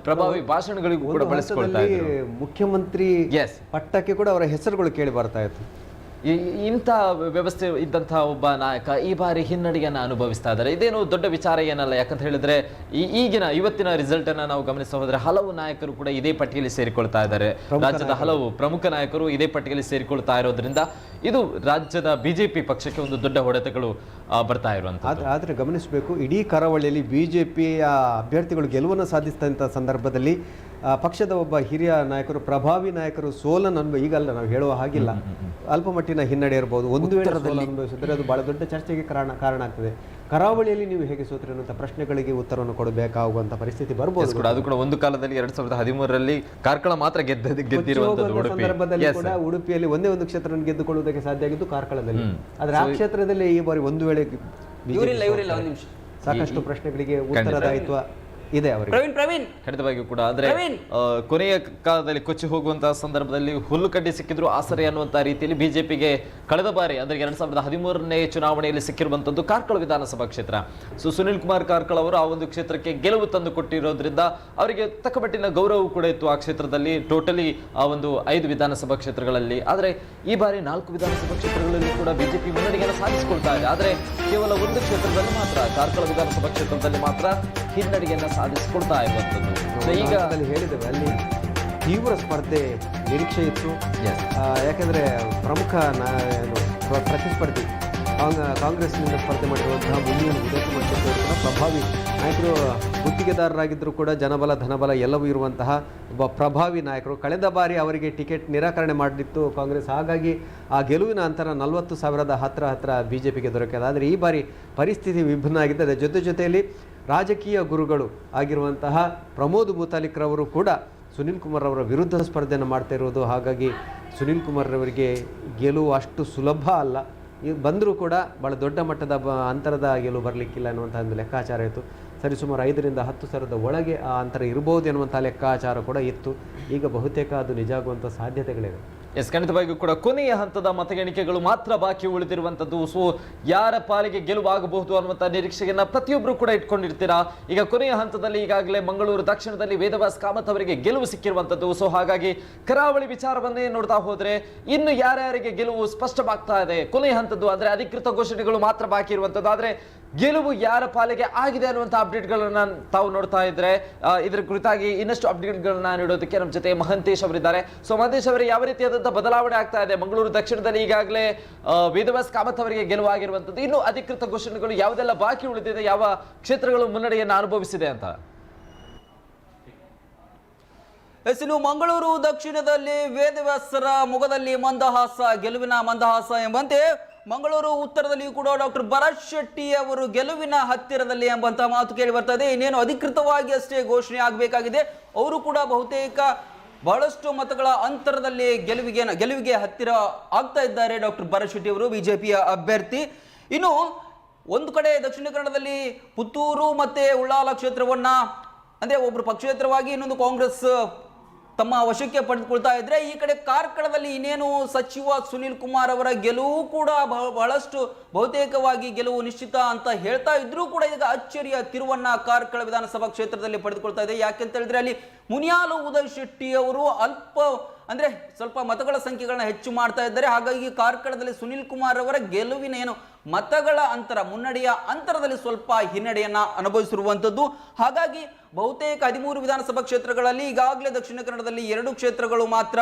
ಪ್ರಭಾವಿ ಭಾಷಣಗಳಿಗೂ ಕೂಡ ಬಳಸಿಕೊಳ್ತಾ ಇದ್ರು. ಮುಖ್ಯಮಂತ್ರಿ ಪಟ್ಟಕ್ಕೆ ಕೂಡ ಅವರ ಹೆಸರುಗಳು ಕೇಳಿ ಬರ್ತಾ ಇತ್ತು. ಇಂಥ ವ್ಯವಸ್ಥೆ ಇದ್ದಂತಹ ಒಬ್ಬ ನಾಯಕ ಈ ಬಾರಿ ಹಿನ್ನಡೆಯನ್ನ ಅನುಭವಿಸ್ತಾ ಇದ್ದಾರೆ. ಇದೇನು ದೊಡ್ಡ ವಿಚಾರ ಏನಲ್ಲ. ಯಾಕಂತ ಹೇಳಿದ್ರೆ ಇವತ್ತಿನ ರಿಸಲ್ಟ್ ಅನ್ನ ನಾವು ಗಮನಿಸ್ತಾ ಹೋದ್ರೆ ಹಲವು ನಾಯಕರು ಕೂಡ ಇದೇ ಪಟ್ಟಿಯಲ್ಲಿ ಸೇರಿಕೊಳ್ತಾ ಇದ್ದಾರೆ. ರಾಜ್ಯದ ಹಲವು ಪ್ರಮುಖ ನಾಯಕರು ಇದೇ ಪಟ್ಟಿಯಲ್ಲಿ ಸೇರಿಕೊಳ್ತಾ ಇರೋದ್ರಿಂದ ಇದು ರಾಜ್ಯದ ಬಿಜೆಪಿ ಪಕ್ಷಕ್ಕೆ ಒಂದು ದೊಡ್ಡ ಹೊಡೆತಗಳು ಬರ್ತಾ ಇರುವಂತದ್ದು. ಆದ್ರೆ ಗಮನಿಸಬೇಕು, ಇಡೀ ಕರಾವಳಿಯಲ್ಲಿ ಬಿಜೆಪಿಯ ಅಭ್ಯರ್ಥಿಗಳು ಗೆಲುವನ್ನು ಸಾಧಿಸಿದಂಥ ಸಂದರ್ಭದಲ್ಲಿ ಪಕ್ಷದ ಒಬ್ಬ ಹಿರಿಯ ನಾಯಕರು, ಪ್ರಭಾವಿ ನಾಯಕರು ಸೋಲನ್ನು ಈಗಲ್ಲ ನಾವು ಹೇಳುವ ಹಾಗಿಲ್ಲ, ಅಲ್ಪ ಮಟ್ಟಿನ ಹಿನ್ನಡೆ ಇರಬಹುದು. ಒಂದು ವೇಳೆ ಅನುಭವಿಸಿದ್ರೆ ಅದು ಬಹಳ ದೊಡ್ಡ ಚರ್ಚೆಗೆ ಕಾರಣ ಆಗ್ತದೆ. ಕರಾವಳಿಯಲ್ಲಿ ನೀವು ಹೇಗೆ ಸೋತ್ರಿ ಅನ್ನುವಂಥ ಪ್ರಶ್ನೆಗಳಿಗೆ ಉತ್ತರವನ್ನು ಕೊಡಬೇಕಾಗುವಂಥ ಪರಿಸ್ಥಿತಿ ಬರ್ಬೋದು. ಅದು ಕೂಡ ಒಂದು ಕಾಲದಲ್ಲಿ 2013ರಲ್ಲಿ ಕಾರ್ಕಳ ಮಾತ್ರ ಗೆದ್ದಿರುವಂತದ್ದು ಸಂದರ್ಭದಲ್ಲಿ ಕೂಡ ಉಡುಪಿಯಲ್ಲಿ ಒಂದೇ ಒಂದು ಕ್ಷೇತ್ರ ಗೆದ್ದುಕೊಳ್ಳುವುದಕ್ಕೆ ಸಾಧ್ಯ ಆಗಿದ್ದು ಕಾರ್ಕಳದಲ್ಲಿ. ಆದ್ರೆ ಆ ಕ್ಷೇತ್ರದಲ್ಲಿ ಈ ಬಾರಿ ಒಂದು ವೇಳೆ ಸಾಕಷ್ಟು ಪ್ರಶ್ನೆಗಳಿಗೆ ಉತ್ತರದಾಯಿತ್ವ ಇದೆ ಅವರಿಗೆ. ಖಂಡಿತವಾಗಿಯೂ ಕೂಡ. ಆದ್ರೆ ಕೊನೆಯ ಕಾಲದಲ್ಲಿ ಕೊಚ್ಚಿ ಹೋಗುವಂತಹ ಸಂದರ್ಭದಲ್ಲಿ ಹುಲ್ಲು ಕಡ್ಡಿ ಸಿಕ್ಕಿದ್ರು ಆಸರೆ ಅನ್ನುವಂತಹ ರೀತಿಯಲ್ಲಿ ಬಿಜೆಪಿಗೆ ಕಳೆದ ಬಾರಿ ಅಂದ್ರೆ 2013ನೇ ಚುನಾವಣೆಯಲ್ಲಿ ಸಿಕ್ಕಿರುವಂತದ್ದು ಕಾರ್ಕಳ ವಿಧಾನಸಭಾ ಕ್ಷೇತ್ರ. ಸುನಿಲ್ ಕುಮಾರ್ ಕಾರ್ಕಳ ಅವರು ಆ ಒಂದು ಕ್ಷೇತ್ರಕ್ಕೆ ಗೆಲುವು ತಂದು ಕೊಟ್ಟಿರೋದ್ರಿಂದ ಅವರಿಗೆ ತಕ್ಕಮಟ್ಟಿನ ಗೌರವ ಕೂಡ ಇತ್ತು ಆ ಕ್ಷೇತ್ರದಲ್ಲಿ, ಟೋಟಲಿ ಆ ಒಂದು 5 ವಿಧಾನಸಭಾ ಕ್ಷೇತ್ರಗಳಲ್ಲಿ. ಆದ್ರೆ ಈ ಬಾರಿ 4 ವಿಧಾನಸಭಾ ಕ್ಷೇತ್ರಗಳಲ್ಲಿ ಕೂಡ ಬಿಜೆಪಿ ಮುನ್ನಡೆಯನ್ನು ಸಾಧಿಸಿಕೊಳ್ತಾ ಇದೆ. ಆದ್ರೆ ಕೇವಲ ಒಂದು ಕ್ಷೇತ್ರದಲ್ಲಿ ಮಾತ್ರ, ಕಾರ್ಕಳ ವಿಧಾನಸಭಾ ಕ್ಷೇತ್ರದಲ್ಲಿ ಮಾತ್ರ ಹಿನ್ನಡೆಯನ್ನ ಸಾಧಿಸಿಕೊಳ್ತಾ ಇರುವಂಥದ್ದು. ಈಗ ಹೇಳಿದ್ದೇವೆ ಅಲ್ಲಿ ತೀವ್ರ ಸ್ಪರ್ಧೆ ನಿರೀಕ್ಷೆ ಇತ್ತು. ಯಾಕೆಂದರೆ ಪ್ರಮುಖ ಪ್ರತಿಸ್ಪರ್ಧಿ ಕಾಂಗ್ರೆಸ್ನಿಂದ ಸ್ಪರ್ಧೆ ಮಾಡಿರುವಂತಹ ಮುಂದಿನ ಕೂಡ ಪ್ರಭಾವಿ ನಾಯಕರು, ಗುತ್ತಿಗೆದಾರರಾಗಿದ್ದರೂ ಕೂಡ ಜನಬಲ ಧನಬಲ ಎಲ್ಲವೂ ಇರುವಂತಹ ಒಬ್ಬ ಪ್ರಭಾವಿ ನಾಯಕರು. ಕಳೆದ ಬಾರಿ ಅವರಿಗೆ ಟಿಕೆಟ್ ನಿರಾಕರಣೆ ಮಾಡಿತ್ತು ಕಾಂಗ್ರೆಸ್, ಹಾಗಾಗಿ ಆ ಗೆಲುವಿನ ಅಂತರ 40,000 ಹತ್ರ ಬಿಜೆಪಿಗೆ ದೊರಕಿದೆ. ಆದರೆ ಈ ಬಾರಿ ಪರಿಸ್ಥಿತಿ ವಿಭಿನ್ನ ಆಗಿದ್ದಾರೆ. ಜೊತೆಯಲ್ಲಿ ರಾಜಕೀಯ ಗುರುಗಳು ಆಗಿರುವಂತಹ ಪ್ರಮೋದ್ ಮುತಾಲಿಕ್ರವರು ಕೂಡ ಸುನಿಲ್ ಕುಮಾರ್ ಅವರ ವಿರುದ್ಧ ಸ್ಪರ್ಧೆಯನ್ನು ಮಾಡ್ತಾ ಇರೋದು. ಹಾಗಾಗಿ ಸುನಿಲ್ ಕುಮಾರ್ ಅವರಿಗೆ ಗೆಲುವು ಅಷ್ಟು ಸುಲಭ ಅಲ್ಲ. ಬಂದರೂ ಕೂಡ ಭಾಳ ದೊಡ್ಡ ಮಟ್ಟದ ಅಂತರದ ಗೆಲುವು ಬರಲಿಕ್ಕಿಲ್ಲ ಅನ್ನುವಂಥ ಒಂದು ಲೆಕ್ಕಾಚಾರ ಇತ್ತು. ಸರಿಸುಮಾರು 5,000 to 10,000 ಒಳಗೆ ಆ ಅಂತರ ಇರಬಹುದು ಎನ್ನುವಂಥ ಲೆಕ್ಕಾಚಾರ ಕೂಡ ಇತ್ತು. ಈಗ ಬಹುತೇಕ ಅದು ನಿಜ ಆಗುವಂಥ ಸಾಧ್ಯತೆಗಳಿವೆ. ಖಂಡಿತವಾಗಿಯೂ ಕೂಡ ಕೊನೆಯ ಹಂತದ ಮತ ಎಣಿಕೆಗಳು ಮಾತ್ರ ಬಾಕಿ ಉಳಿದಿರುವಂಥದ್ದು. ಸೊ ಯಾರ ಪಾಲಿಗೆ ಗೆಲುವಾಗಬಹುದು ಅನ್ನುವಂಥ ನಿರೀಕ್ಷೆಯನ್ನ ಪ್ರತಿಯೊಬ್ಬರು ಕೂಡ ಇಟ್ಕೊಂಡಿರ್ತೀರಾ. ಈಗ ಕೊನೆಯ ಹಂತದಲ್ಲಿ ಈಗಾಗಲೇ ಮಂಗಳೂರು ದಕ್ಷಿಣದಲ್ಲಿ ವೇದವ್ಯಾಸ್ ಕಾಮತ್ ಅವರಿಗೆ ಗೆಲುವು ಸಿಕ್ಕಿರುವಂಥದ್ದು. ಸೊ ಹಾಗಾಗಿ ಕರಾವಳಿ ವಿಚಾರವನ್ನೇ ನೋಡ್ತಾ ಹೋದ್ರೆ ಇನ್ನು ಯಾರ್ಯಾರಿಗೆ ಗೆಲುವು ಸ್ಪಷ್ಟವಾಗ್ತಾ ಇದೆ. ಕೊನೆಯ ಹಂತದ್ದು ಅಂದ್ರೆ ಅಧಿಕೃತ ಘೋಷಣೆಗಳು ಮಾತ್ರ ಬಾಕಿ ಇರುವಂಥದ್ದು. ಆದ್ರೆ ಗೆಲುವು ಯಾರ ಪಾಲಿಗೆ ಆಗಿದೆ ಅನ್ನುವಂಥ ಅಪ್ಡೇಟ್ಗಳನ್ನ ತಾವು ನೋಡ್ತಾ ಇದ್ರೆ ಇದರ ಕುರಿತಾಗಿ ಇನ್ನಷ್ಟು ಅಪ್ಡೇಟ್ಗಳನ್ನ ನೀಡೋದಕ್ಕೆ ನಮ್ಮ ಜೊತೆ ಮಹಂತೇಶ್ ಅವರಿದ್ದಾರೆ. ಸೊ ಮಹಂತೇಶ್ ಅವರೇ, ಯಾವ ರೀತಿಯಾದಂತಹ ಬದಲಾವಣೆ ಆಗ್ತಾ ಇದೆ? ಮಂಗಳೂರು ದಕ್ಷಿಣದಲ್ಲಿ ಈಗಾಗಲೇ ವೇದವ್ಯಾಸ್ ಕಾಮತ್ ಅವರಿಗೆ ಗೆಲುವಾಗಿರುವಂಥದ್ದು. ಇನ್ನು ಅಧಿಕೃತ ಘೋಷಣೆಗಳು ಯಾವುದೆಲ್ಲ ಬಾಕಿ ಉಳಿದಿದೆ, ಯಾವ ಕ್ಷೇತ್ರಗಳು ಮುನ್ನಡೆಯನ್ನು ಅನುಭವಿಸಿದೆ ಅಂತ? ಇನ್ನು ಮಂಗಳೂರು ದಕ್ಷಿಣದಲ್ಲಿ ವೇದವ್ಯಾಸರ ಮುಖದಲ್ಲಿ ಮಂದಹಾಸ, ಗೆಲುವಿನ ಮಂದಹಾಸ ಎಂಬಂತೆ ಮಂಗಳೂರು ಉತ್ತರದಲ್ಲಿಯೂ ಕೂಡ ಡಾಕ್ಟರ್ ಭರತ್ ಶೆಟ್ಟಿ ಅವರು ಗೆಲುವಿನ ಹತ್ತಿರದಲ್ಲಿ ಎಂಬಂತಹ ಮಾತು ಕೇಳಿ ಬರ್ತಾ ಇದೆ. ಇನ್ನೇನು ಅಧಿಕೃತವಾಗಿ ಅಷ್ಟೇ ಘೋಷಣೆ ಆಗಬೇಕಾಗಿದೆ. ಅವರು ಕೂಡ ಬಹುತೇಕ ಬಹಳಷ್ಟು ಮತಗಳ ಅಂತರದಲ್ಲಿ ಗೆಲುವಿಗೆ ಹತ್ತಿರ ಆಗ್ತಾ ಇದ್ದಾರೆ ಡಾಕ್ಟರ್ ಭರತ್ ಶೆಟ್ಟಿ ಅವರು, ಬಿಜೆಪಿಯ ಅಭ್ಯರ್ಥಿ. ಇನ್ನು ಒಂದು ಕಡೆ ದಕ್ಷಿಣ ಕನ್ನಡದಲ್ಲಿ ಪುತ್ತೂರು ಮತ್ತೆ ಉಳ್ಳಾಲ ಕ್ಷೇತ್ರವನ್ನ ಅಂದ್ರೆ ಒಬ್ರು ಪಕ್ಷೇತರವಾಗಿ ಇನ್ನೊಂದು ಕಾಂಗ್ರೆಸ್ ತಮ್ಮ ವಶಕ್ಕೆ ಪಡೆದುಕೊಳ್ತಾ ಇದ್ರೆ, ಈ ಕಡೆ ಕಾರ್ಕಳದಲ್ಲಿ ಇನ್ನೇನು ಸಚಿವ ಸುನಿಲ್ ಕುಮಾರ್ ಅವರ ಗೆಲುವು ಕೂಡ ಬಹಳಷ್ಟು ಬಹುತೇಕವಾಗಿ ಗೆಲುವು ನಿಶ್ಚಿತ ಅಂತ ಹೇಳ್ತಾ ಇದ್ರೂ ಕೂಡ ಈಗ ಅಚ್ಚರಿಯ ತಿರುವನ್ನ ಕಾರ್ಕಳ ವಿಧಾನಸಭಾ ಕ್ಷೇತ್ರದಲ್ಲಿ ಪಡೆದುಕೊಳ್ತಾ ಇದೆ. ಯಾಕೆಂತ ಹೇಳಿದ್ರೆ ಅಲ್ಲಿ ಮುನಿಯಾಲು ಉದಯ್ ಶೆಟ್ಟಿ ಅವರು ಅಂದ್ರೆ ಸ್ವಲ್ಪ ಮತಗಳ ಸಂಖ್ಯೆಗಳನ್ನ ಹೆಚ್ಚು ಮಾಡ್ತಾ ಇದ್ದಾರೆ. ಹಾಗಾಗಿ ಕಾರ್ಕಳದಲ್ಲಿ ಸುನಿಲ್ ಕುಮಾರ್ ಅವರ ಗೆಲುವಿನ ಏನು ಮತಗಳ ಅಂತರ, ಮುನ್ನಡೆಯ ಅಂತರದಲ್ಲಿ ಸ್ವಲ್ಪ ಹಿನ್ನಡೆಯನ್ನ ಅನುಭವಿಸಿರುವಂತದ್ದು. ಹಾಗಾಗಿ ಬಹುತೇಕ 13 ವಿಧಾನಸಭಾ ಕ್ಷೇತ್ರಗಳಲ್ಲಿ ಈಗಾಗಲೇ ದಕ್ಷಿಣ ಕನ್ನಡದಲ್ಲಿ 2 ಕ್ಷೇತ್ರಗಳು ಮಾತ್ರ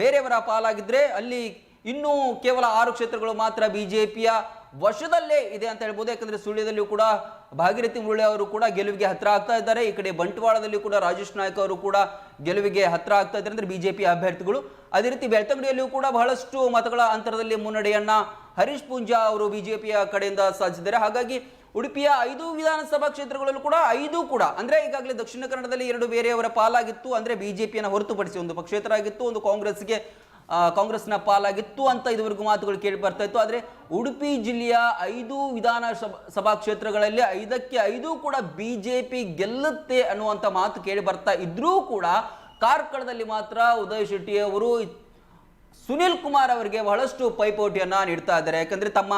ಬೇರೆಯವರ ಪಾಲಾಗಿದ್ರೆ, ಅಲ್ಲಿ ಇನ್ನೂ ಕೇವಲ 6 ಕ್ಷೇತ್ರಗಳು ಮಾತ್ರ ಬಿಜೆಪಿಯ ವಶದಲ್ಲೇ ಇದೆ ಅಂತ ಹೇಳ್ಬೋದು. ಯಾಕಂದ್ರೆ ಸುಳ್ಯದಲ್ಲಿಯೂ ಕೂಡ ಭಾಗೀರಥಿ ಮುರಳಿ ಅವರು ಕೂಡ ಗೆಲುವಿಗೆ ಹತ್ರ ಆಗ್ತಾ ಇದ್ದಾರೆ. ಈ ಕಡೆ ಬಂಟ್ವಾಳದಲ್ಲಿ ಕೂಡ ರಾಜೇಶ್ ನಾಯ್ಕ ಅವರು ಕೂಡ ಗೆಲುವಿಗೆ ಹತ್ರ ಆಗ್ತಾ ಇದ್ದಾರೆ ಅಂದ್ರೆ ಬಿಜೆಪಿ ಅಭ್ಯರ್ಥಿಗಳು. ಅದೇ ರೀತಿ ಬೆಳ್ತಂಗಡಿಯಲ್ಲಿಯೂ ಕೂಡ ಬಹಳಷ್ಟು ಮತಗಳ ಅಂತರದಲ್ಲಿ ಮುನ್ನಡೆಯನ್ನ ಹರೀಶ್ ಪೂಂಜಾ ಅವರು ಬಿಜೆಪಿಯ ಕಡೆಯಿಂದ ಸಾಧಿಸಿದ್ದಾರೆ. ಹಾಗಾಗಿ ಉಡುಪಿಯ 5 ವಿಧಾನಸಭಾ ಕ್ಷೇತ್ರಗಳಲ್ಲೂ ಕೂಡ 5 ಕೂಡ ಅಂದ್ರೆ ಈಗಾಗಲೇ ದಕ್ಷಿಣ ಕನ್ನಡದಲ್ಲಿ 2 ಬೇರೆಯವರ ಪಾಲಾಗಿತ್ತು, ಅಂದ್ರೆ ಬಿಜೆಪಿಯನ್ನು ಹೊರತುಪಡಿಸಿ ಒಂದು ಪಕ್ಷೇತರ ಆಗಿತ್ತು, ಒಂದು ಕಾಂಗ್ರೆಸ್ನ ಪಾಲಾಗಿತ್ತು ಅಂತ ಇದುವರೆಗೂ ಮಾತುಗಳು ಕೇಳಿ ಬರ್ತಾ ಇತ್ತು. ಆದರೆ ಉಡುಪಿ ಜಿಲ್ಲೆಯ 5 ವಿಧಾನಸಭಾ ಕ್ಷೇತ್ರಗಳಲ್ಲಿ 5ಕ್ಕೆ 5 ಕೂಡ ಬಿಜೆಪಿ ಗೆಲ್ಲುತ್ತೆ ಅನ್ನುವಂಥ ಮಾತು ಕೇಳಿ ಬರ್ತಾ ಇದ್ರೂ ಕೂಡ ಕಾರ್ಕಳದಲ್ಲಿ ಮಾತ್ರ ಉದಯ್ ಶೆಟ್ಟಿ ಅವರು ಸುನಿಲ್ ಕುಮಾರ್ ಅವರಿಗೆ ಬಹಳಷ್ಟು ಪೈಪೋಟಿಯನ್ನ ನೀಡ್ತಾ ಇದ್ದಾರೆ. ಯಾಕಂದ್ರೆ ತಮ್ಮ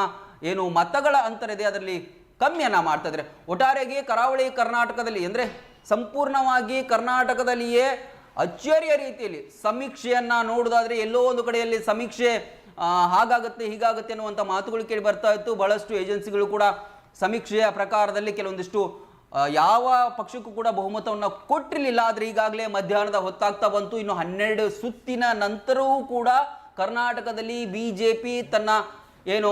ಏನು ಮತಗಳ ಅಂತರ ಇದೆ ಅದರಲ್ಲಿ ಕಮ್ಮಿಯನ್ನ ಮಾಡ್ತಾ ಇದ್ದಾರೆ. ಒಟ್ಟಾರೆಯಾಗಿ ಕರಾವಳಿ ಕರ್ನಾಟಕದಲ್ಲಿ ಅಂದ್ರೆ ಸಂಪೂರ್ಣವಾಗಿ ಕರ್ನಾಟಕದಲ್ಲಿಯೇ ಅಚ್ಚರಿಯ ರೀತಿಯಲ್ಲಿ ಸಮೀಕ್ಷೆಯನ್ನ ನೋಡುವುದಾದ್ರೆ ಎಲ್ಲೋ ಒಂದು ಕಡೆಯಲ್ಲಿ ಸಮೀಕ್ಷೆ ಹಾಗಾಗುತ್ತೆ ಹೀಗಾಗುತ್ತೆ ಅನ್ನುವಂಥ ಮಾತುಗಳು ಕೇಳಿ ಬರ್ತಾ ಇತ್ತು. ಬಹಳಷ್ಟು ಏಜೆನ್ಸಿಗಳು ಕೂಡ ಸಮೀಕ್ಷೆಯ ಪ್ರಕಾರದಲ್ಲಿ ಕೆಲವೊಂದಿಷ್ಟು ಯಾವ ಪಕ್ಷಕ್ಕೂ ಕೂಡ ಬಹುಮತವನ್ನು ಕೊಟ್ಟಿರಲಿಲ್ಲ. ಆದರೆ ಈಗಾಗಲೇ ಮಧ್ಯಾಹ್ನದ ಹೊತ್ತಾಗ್ತಾ ಬಂತು. ಇನ್ನು 12 ಸುತ್ತಿನ ನಂತರವೂ ಕೂಡ ಕರ್ನಾಟಕದಲ್ಲಿ ಬಿಜೆಪಿ ತನ್ನ ಏನು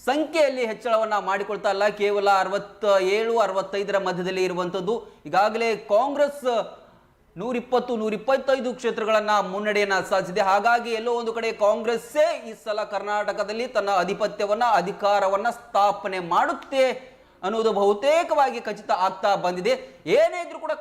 ಸಂಖ್ಯೆಯಲ್ಲಿ ಹೆಚ್ಚಳವನ್ನ ಮಾಡಿಕೊಳ್ತಾ ಇಲ್ಲ, ಕೇವಲ 67-65 ಮಧ್ಯದಲ್ಲಿ ಇರುವಂಥದ್ದು. ಈಗಾಗಲೇ ಕಾಂಗ್ರೆಸ್ 120-125 ಕ್ಷೇತ್ರಗಳನ್ನ ಮುನ್ನಡೆಯನ್ನ ಸಾಧಿಸಿದೆ. ಹಾಗಾಗಿ ಎಲ್ಲೋ ಒಂದು ಕಡೆ ಕಾಂಗ್ರೆಸ್ಸೇ ಈ ಸಲ ಕರ್ನಾಟಕದಲ್ಲಿ ತನ್ನ ಅಧಿಕಾರವನ್ನ ಸ್ಥಾಪನೆ ಮಾಡುತ್ತೆ ಅನ್ನುವುದು ಬಹುತೇಕವಾಗಿ ಖಚಿತ ಆಗ್ತಾ ಬಂದಿದೆ. ಏನೇ ಇದ್ರೂ ಕೂಡ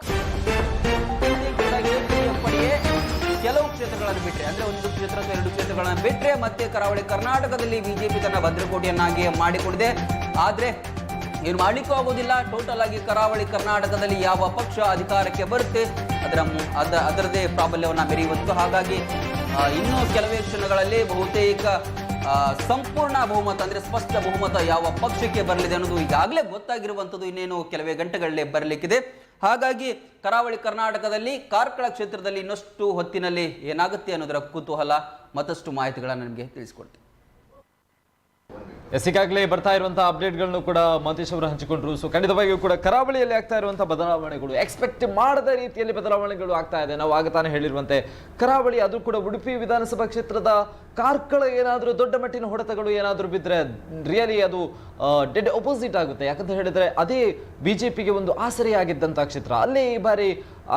ಕೆಲವು ಕ್ಷೇತ್ರಗಳನ್ನು ಬಿಟ್ಟರೆ ಅಂದ್ರೆ 1 ಕ್ಷೇತ್ರ 2 ಕ್ಷೇತ್ರಗಳನ್ನು ಬಿಟ್ಟರೆ ಮತ್ತೆ ಕರಾವಳಿ ಕರ್ನಾಟಕದಲ್ಲಿ ಬಿಜೆಪಿ ತನ್ನ ಭದ್ರಕೋಟೆಯನ್ನಾಗಿ ಮಾಡಿಕೊಂಡಿದೆ. ಆದ್ರೆ ಏನು ಮಾಡ್ಲಿಕ್ಕೂ ಆಗೋದಿಲ್ಲ. ಟೋಟಲ್ ಆಗಿ ಕರಾವಳಿ ಕರ್ನಾಟಕದಲ್ಲಿ ಯಾವ ಪಕ್ಷ ಅಧಿಕಾರಕ್ಕೆ ಬರುತ್ತೆ ಅದರದೇ ಪ್ರಾಬಲ್ಯವನ್ನ ಮೆರೆಯುವುದು. ಹಾಗಾಗಿ ಇನ್ನೂ ಕೆಲವೇ ಕ್ಷಣಗಳಲ್ಲಿ ಬಹುತೇಕ ಸಂಪೂರ್ಣ ಬಹುಮತ ಅಂದ್ರೆ ಸ್ಪಷ್ಟ ಬಹುಮತ ಯಾವ ಪಕ್ಷಕ್ಕೆ ಬರಲಿದೆ ಅನ್ನೋದು ಈಗಾಗಲೇ ಗೊತ್ತಾಗಿರುವಂಥದ್ದು. ಇನ್ನೇನು ಕೆಲವೇ ಗಂಟೆಗಳಲ್ಲೇ ಬರಲಿಕ್ಕಿದೆ. ಹಾಗಾಗಿ ಕರಾವಳಿ ಕರ್ನಾಟಕದಲ್ಲಿ ಕಾರ್ಕಳ ಕ್ಷೇತ್ರದಲ್ಲಿ ಇನ್ನಷ್ಟು ಹೊತ್ತಿನಲ್ಲಿ ಏನಾಗುತ್ತೆ ಅನ್ನೋದರ ಕುತೂಹಲ ಮತ್ತಷ್ಟು ಮಾಹಿತಿಗಳನ್ನು ನಿಮಗೆ ತಿಳಿಸ್ಕೊಡ್ತೀನಿ. ಈಗಾಗಲೇ ಬರ್ತಾ ಇರುವಂತಹ ಅಪ್ಡೇಟ್ಗಳನ್ನು ಕೂಡ ಮಹೇಶ್ ಅವರು ಹಂಚಿಕೊಂಡ್ರು. ಸೊ ಖಂಡಿತವಾಗಿಯೂ ಕೂಡ ಕರಾವಳಿಯಲ್ಲಿ ಆಗ್ತಾ ಇರುವಂತಹ ಬದಲಾವಣೆಗಳು ಎಕ್ಸ್ಪೆಕ್ಟ್ ಮಾಡದ ರೀತಿಯಲ್ಲಿ ಬದಲಾವಣೆಗಳು ಆಗ್ತಾ ಇದೆ. ನಾವು ಆಗ ತಾನೇ ಹೇಳಿರುವಂತೆ ಕರಾವಳಿ ಅದು ಕೂಡ ಉಡುಪಿ ವಿಧಾನಸಭಾ ಕ್ಷೇತ್ರದ ಕಾರ್ಕಳ ಏನಾದರೂ ದೊಡ್ಡ ಮಟ್ಟಿನ ಹೊಡೆತಗಳು ಏನಾದರೂ ಬಿದ್ದರೆ ರಿಯಲಿ ಅದು ಡೆಡ್ ಅಪೋಸಿಟ್ ಆಗುತ್ತೆ. ಯಾಕಂತ ಹೇಳಿದ್ರೆ ಅದೇ ಬಿಜೆಪಿಗೆ ಒಂದು ಆಸರೆಯಾಗಿದ್ದಂಥ ಕ್ಷೇತ್ರ ಅಲ್ಲೇ ಈ ಬಾರಿ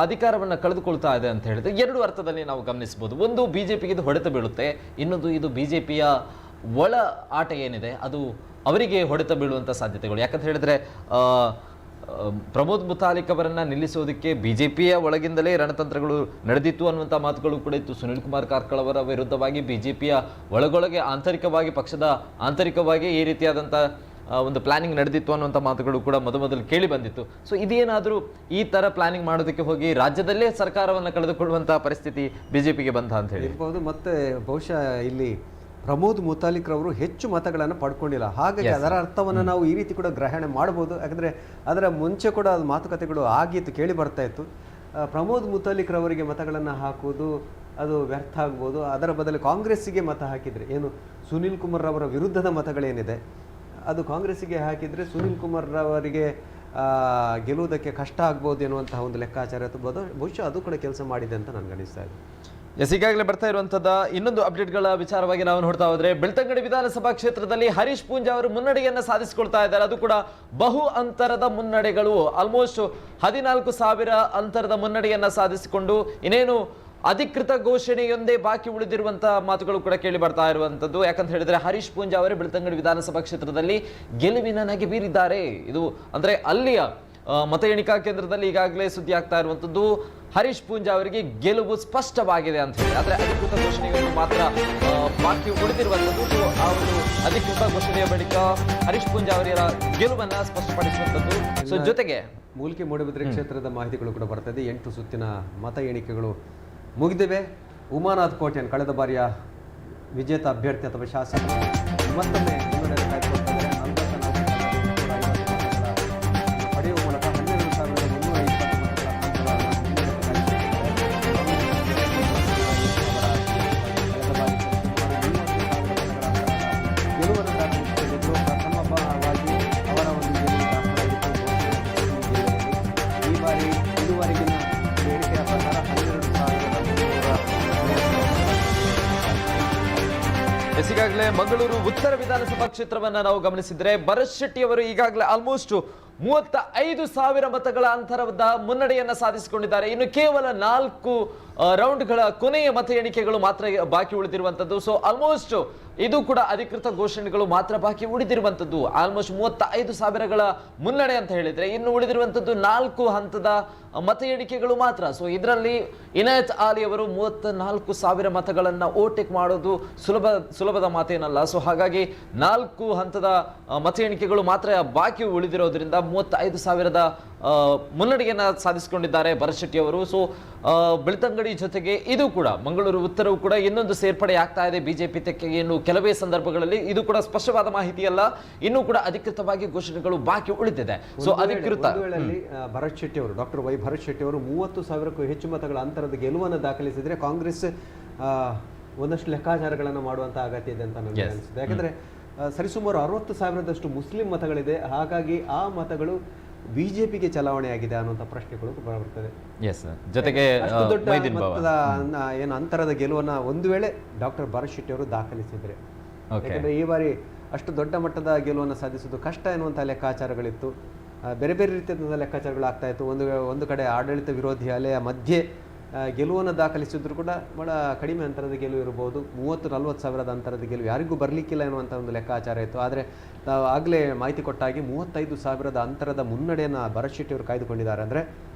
ಅಧಿಕಾರವನ್ನು ಕಳೆದುಕೊಳ್ತಾ ಇದೆ ಅಂತ ಹೇಳಿದ್ರೆ 2 ಅರ್ಥದಲ್ಲಿ ನಾವು ಗಮನಿಸಬಹುದು. ಒಂದು ಬಿಜೆಪಿಗೆ ಇದು ಹೊಡೆತ ಬೀಳುತ್ತೆ, ಇನ್ನೊಂದು ಇದು ಬಿಜೆಪಿಯ ಒಳ ಆಟ ಏನಿದೆ ಅದು ಅವರಿಗೆ ಹೊಡೆತ ಬೀಳುವಂಥ ಸಾಧ್ಯತೆಗಳು. ಯಾಕಂತ ಹೇಳಿದ್ರೆ ಪ್ರಮೋದ್ ಮುತಾಲಿಕ್ ಅವರನ್ನ ನಿಲ್ಲಿಸೋದಕ್ಕೆ ಬಿಜೆಪಿಯ ಒಳಗಿಂದಲೇ ರಣತಂತ್ರಗಳು ನಡೆದಿತ್ತು ಅನ್ನುವಂಥ ಮಾತುಗಳು ಕೂಡ ಇತ್ತು. ಸುನಿಲ್ ಕುಮಾರ್ ಕಾರ್ಕಳ ಅವರ ವಿರುದ್ಧವಾಗಿ ಬಿಜೆಪಿಯ ಒಳಗೊಳಗೆ ಆಂತರಿಕವಾಗಿ ಪಕ್ಷದ ಆಂತರಿಕವಾಗಿ ಈ ರೀತಿಯಾದಂಥ ಒಂದು ಪ್ಲಾನಿಂಗ್ ನಡೆದಿತ್ತು ಅನ್ನುವಂಥ ಮಾತುಗಳು ಕೂಡ ಮೊದಲು ಕೇಳಿ ಬಂದಿತ್ತು. ಸೊ ಇದೇನಾದರೂ ಈ ಥರ ಪ್ಲಾನಿಂಗ್ ಮಾಡೋದಕ್ಕೆ ಹೋಗಿ ರಾಜ್ಯದಲ್ಲೇ ಸರ್ಕಾರವನ್ನು ಕಳೆದುಕೊಳ್ಳುವಂಥ ಪರಿಸ್ಥಿತಿ ಬಿಜೆಪಿಗೆ ಬಂತ ಅಂತ ಹೇಳಿ ಇರ್ಬೋದು. ಮತ್ತೆ ಬಹುಶಃ ಇಲ್ಲಿ ಪ್ರಮೋದ್ ಮುತಾಲಿಕ್ ರವರು ಹೆಚ್ಚು ಮತಗಳನ್ನು ಪಡ್ಕೊಂಡಿಲ್ಲ. ಹಾಗಾಗಿ ಅದರ ಅರ್ಥವನ್ನು ನಾವು ಈ ರೀತಿ ಕೂಡ ಗ್ರಹಣೆ ಮಾಡ್ಬೋದು. ಯಾಕಂದರೆ ಅದರ ಮುಂಚೆ ಕೂಡ ಅದು ಮಾತುಕತೆಗಳು ಆಗಿತ್ತು, ಕೇಳಿ ಬರ್ತಾ ಇತ್ತು. ಪ್ರಮೋದ್ ಮುತಾಲಿಕ್ ರವರಿಗೆ ಮತಗಳನ್ನು ಹಾಕುವುದು ಅದು ವ್ಯರ್ಥ ಆಗ್ಬೋದು. ಅದರ ಬದಲು ಕಾಂಗ್ರೆಸ್ಸಿಗೆ ಮತ ಹಾಕಿದರೆ ಏನು ಸುನಿಲ್ ಕುಮಾರ್ ರವರ ವಿರುದ್ಧದ ಮತಗಳೇನಿದೆ ಅದು ಕಾಂಗ್ರೆಸ್ಸಿಗೆ ಹಾಕಿದರೆ ಸುನಿಲ್ ಕುಮಾರ್ ರವರಿಗೆ ಗೆಲ್ಲುವುದಕ್ಕೆ ಕಷ್ಟ ಆಗ್ಬೋದು ಎನ್ನುವಂತಹ ಒಂದು ಲೆಕ್ಕಾಚಾರ ಬಹುಶಃ ಅದು ಕೂಡ ಕೆಲಸ ಮಾಡಿದೆ ಅಂತ ನನಗೆ ಅನಿಸ್ತಾ ಇದೆ. ಈಗಾಗಲೇ ಬರ್ತಾ ಇರುವಂತದ ಇನ್ನೊಂದು ಅಪ್ಡೇಟ್ಗಳ ವಿಚಾರವಾಗಿ ನಾವು ನೋಡ್ತಾ ಹೋದ್ರೆ ಬೆಳ್ತಂಗಡಿ ವಿಧಾನಸಭಾ ಕ್ಷೇತ್ರದಲ್ಲಿ ಹರೀಶ್ ಪೂಂಜಾ ಅವರು ಮುನ್ನಡೆಯನ್ನು ಸಾಧಿಸಿಕೊಳ್ತಾ ಇದ್ದಾರೆ. ಅದು ಕೂಡ ಬಹು ಅಂತರದ ಮುನ್ನಡೆಗಳು, ಆಲ್ಮೋಸ್ಟ್ 14,000 ಅಂತರದ ಮುನ್ನಡೆಯನ್ನ ಸಾಧಿಸಿಕೊಂಡು ಇನ್ನೇನು ಅಧಿಕೃತ ಘೋಷಣೆಯೊಂದೇ ಬಾಕಿ ಉಳಿದಿರುವಂತಹ ಮಾತುಗಳು ಕೂಡ ಕೇಳಿ ಬರ್ತಾ ಇರುವಂತದ್ದು. ಯಾಕಂತ ಹೇಳಿದ್ರೆ ಹರೀಶ್ ಪೂಂಜಾ ಅವರೇ ಬೆಳ್ತಂಗಡಿ ವಿಧಾನಸಭಾ ಕ್ಷೇತ್ರದಲ್ಲಿ ಗೆಲುವಿನ ನಗೆ ಬೀರಿದ್ದಾರೆ. ಇದು ಅಂದ್ರೆ ಅಲ್ಲಿಯ ಮತ ಎಣಿಕಾ ಕೇಂದ್ರದಲ್ಲಿ ಈಗಾಗಲೇ ಸುದ್ದಿ ಆಗ್ತಾ ಇರುವಂತದ್ದು ಹರೀಶ್ ಪೂಂಜಾ ಅವರಿಗೆ ಗೆಲುವು ಸ್ಪಷ್ಟವಾಗಿದೆ ಅಂತ ಹೇಳಿ. ಆದ್ರೆ ಅಧಿಕೃತ ಘೋಷಣೆಯನ್ನು ಮಾತ್ರ ಬಾಕಿ ಉಳಿದಿರುವಂತದ್ದು. ಆ ಒಂದು ಅಧಿಕೃತ ಘೋಷಣೆಯ ಬಳಿಕ ಹರೀಶ್ ಪೂಂಜಾ ಅವರ ಗೆಲುವನ್ನ ಸ್ಪಷ್ಟಪಡಿಸುವಂತದ್ದು. ಸೊ ಜೊತೆಗೆ ಮೂಲಿಕೆ ಮೂಡುಬಿದ್ರೆ ಕ್ಷೇತ್ರದ ಮಾಹಿತಿಗಳು ಕೂಡ ಬರ್ತದೆ. 8 ಸುತ್ತಿನ ಮತ ಎಣಿಕೆಗಳು ಮುಗಿದಿವೆ. ಉಮಾನಾಥ್ ಕೋಟ್ಯಾನ್ ಕಳೆದ ಬಾರಿಯ ವಿಜೇತ ಅಭ್ಯರ್ಥಿ ಅಥವಾ ಶಾಸಕ ಮತ್ತೊಮ್ಮೆ ಮುನ್ನಡೆ ಕಾಯ್ದುಕೊಳ್ತಾರೆ. 44,850 ಪಡೆಯುವ ಮೂಲಕ 12,320 ಗೆಲುವನ್ನು ದಾಖಲಿಸಿಕೊಂಡಿದ್ದು ಪ್ರಥಮವಾಗಿ ಅವರ ಒಂದು ಗೆಲುವು ದಾಖಲಾಗಿತ್ತು. ಈ ಬಾರಿ ಇದುವರೆಗಿನ ಎಣಿಕೆಯ ಪ್ರಕಾರ 12,330. ಈಗಾಗಲೇ ಮಂಗಳೂರು ಉತ್ತರ ವಿಧಾನಸಭಾ ಕ್ಷೇತ್ರವನ್ನ ನಾವು ಗಮನಿಸಿದ್ರೆ ಭರತ್ ಶೆಟ್ಟಿ ಅವರು ಈಗಾಗಲೇ ಆಲ್ಮೋಸ್ಟ್ 35,000 ಮತಗಳ ಅಂತರದ ಮುನ್ನಡೆಯನ್ನ ಸಾಧಿಸಿಕೊಂಡಿದ್ದಾರೆ. ಇನ್ನು ಕೇವಲ 4 ರೌಂಡ್ಗಳ ಕೊನೆಯ ಮತ ಎಣಿಕೆಗಳು ಮಾತ್ರ ಬಾಕಿ ಉಳಿದಿರುವಂತದ್ದು. ಸೊ ಆಲ್ಮೋಸ್ಟ್ ಇದು ಕೂಡ ಅಧಿಕೃತ ಘೋಷಣೆಗಳು ಮಾತ್ರ ಬಾಕಿ ಉಳಿದಿರುವಂತದ್ದು. ಆಲ್ಮೋಸ್ಟ್ 35,000ಗಳ ಮುನ್ನಡೆ ಅಂತ ಹೇಳಿದ್ರೆ ಇನ್ನು ಉಳಿದಿರುವಂತದ್ದು 4 ಹಂತದ ಮತ ಎಣಿಕೆಗಳು ಮಾತ್ರ. ಸೊ ಇದರಲ್ಲಿ ಇನಾಯತ್ ಆಲಿ ಅವರು 34,000 ಮತಗಳನ್ನ ಓಟೇಕ್ ಮಾಡೋದು ಸುಲಭದ ಮಾತೇನಲ್ಲ. ಸೊ ಹಾಗಾಗಿ 4 ಹಂತದ ಮತ ಎಣಿಕೆಗಳು ಮಾತ್ರ ಬಾಕಿ ಉಳಿದಿರೋದ್ರಿಂದ 35,000ದ ಮುನ್ನಡೆಯನ್ನ ಸಾಧಿಸಿಕೊಂಡಿದ್ದಾರೆ ಭರತ್ ಶೆಟ್ಟಿ ಅವರು. ಸೊ ಬೆಳ್ತಂಗಡಿ ಜೊತೆಗೆ ಇದು ಕೂಡ ಮಂಗಳೂರು ಉತ್ತರವು ಕೂಡ ಇನ್ನೊಂದು ಸೇರ್ಪಡೆ ಆಗ್ತಾ ಇದೆ ಬಿಜೆಪಿ ತೆಕ್ಕೆಗೆ. ಇನ್ನು ಕೆಲವೇ ಸಂದರ್ಭಗಳಲ್ಲಿ ಇದು ಕೂಡ ಸ್ಪಷ್ಟವಾದ ಮಾಹಿತಿಯಲ್ಲ, ಇನ್ನೂ ಕೂಡ ಅಧಿಕೃತವಾಗಿ ಘೋಷಣೆಗಳು ಬಾಕಿ ಉಳಿದಿದೆ. ಸೊ ಅಧಿಕೃತ ಭರತ್ ಶೆಟ್ಟಿ ಅವರು ಡಾಕ್ಟರ್ ವೈ ಭರತ್ ಶೆಟ್ಟಿ ಅವರು 30,000ಕ್ಕೂ ಹೆಚ್ಚು ಮತಗಳ ಅಂತರದ ಗೆಲುವನ್ನು ದಾಖಲಿಸಿದ್ರೆ ಕಾಂಗ್ರೆಸ್ ಒಂದಷ್ಟು ಲೆಕ್ಕಾಚಾರಗಳನ್ನು ಮಾಡುವಂತ ಅಗತ್ಯ ಇದೆ ಅಂತ ನನಗೆ ಅನಿಸುತ್ತೆ. ಯಾಕಂದ್ರೆ ಸರಿಸುಮಾರು 60,000ದಷ್ಟು ಮುಸ್ಲಿಂ ಮತಗಳಿದೆ. ಹಾಗಾಗಿ ಆ ಮತಗಳು ಬಿಜೆಪಿಗೆ ಚಲಾವಣೆ ಆಗಿದೆ ಅನ್ನುವಂಥ ಪ್ರಶ್ನೆಗಳು ಬರ್ತದೆ. ಜೊತೆಗೆ ದೊಡ್ಡ ಮತದ ಏನು ಅಂತರದ ಗೆಲುವನ್ನ ಒಂದು ವೇಳೆ ಡಾಕ್ಟರ್ ಭರತ್ ಶೆಟ್ಟಿ ಅವರು ದಾಖಲಿಸಿದ್ರೆ, ಯಾಕಂದ್ರೆ ಈ ಬಾರಿ ಅಷ್ಟು ದೊಡ್ಡ ಮಟ್ಟದ ಗೆಲುವನ್ನು ಸಾಧಿಸುವುದು ಕಷ್ಟ ಎನ್ನುವಂಥ ಲೆಕ್ಕಾಚಾರಗಳಿತ್ತು. ಬೇರೆ ಬೇರೆ ರೀತಿಯಾದ ಲೆಕ್ಕಾಚಾರಗಳು ಆಗ್ತಾ ಇತ್ತು. ಒಂದು ಕಡೆ ಆಡಳಿತ ವಿರೋಧಿ ಅಲೆಯ ಮಧ್ಯೆ ಗೆಲುವನ್ನು ದಾಖಲಿಸಿದ್ರು ಕೂಡ ಬಹಳ ಕಡಿಮೆ ಅಂತರದ ಗೆಲುವು ಇರಬಹುದು. 30-40 ಸಾವಿರದ ಅಂತರದ ಗೆಲುವು ಯಾರಿಗೂ ಬರಲಿಕ್ಕಿಲ್ಲ ಎನ್ನುವಂಥ ಒಂದು ಲೆಕ್ಕಾಚಾರ ಇತ್ತು. ಆದರೆ ನಾವು ಆಗಲೇ ಮಾಹಿತಿ ಕೊಟ್ಟಾಗಿ 35,000ದ ಅಂತರದ ಮುನ್ನಡೆಯನ್ನು ಭರತ್ ಶೆಟ್ಟಿ ಅವರು ಕಾಯ್ದುಕೊಂಡಿದ್ದಾರೆ. ಅಂದರೆ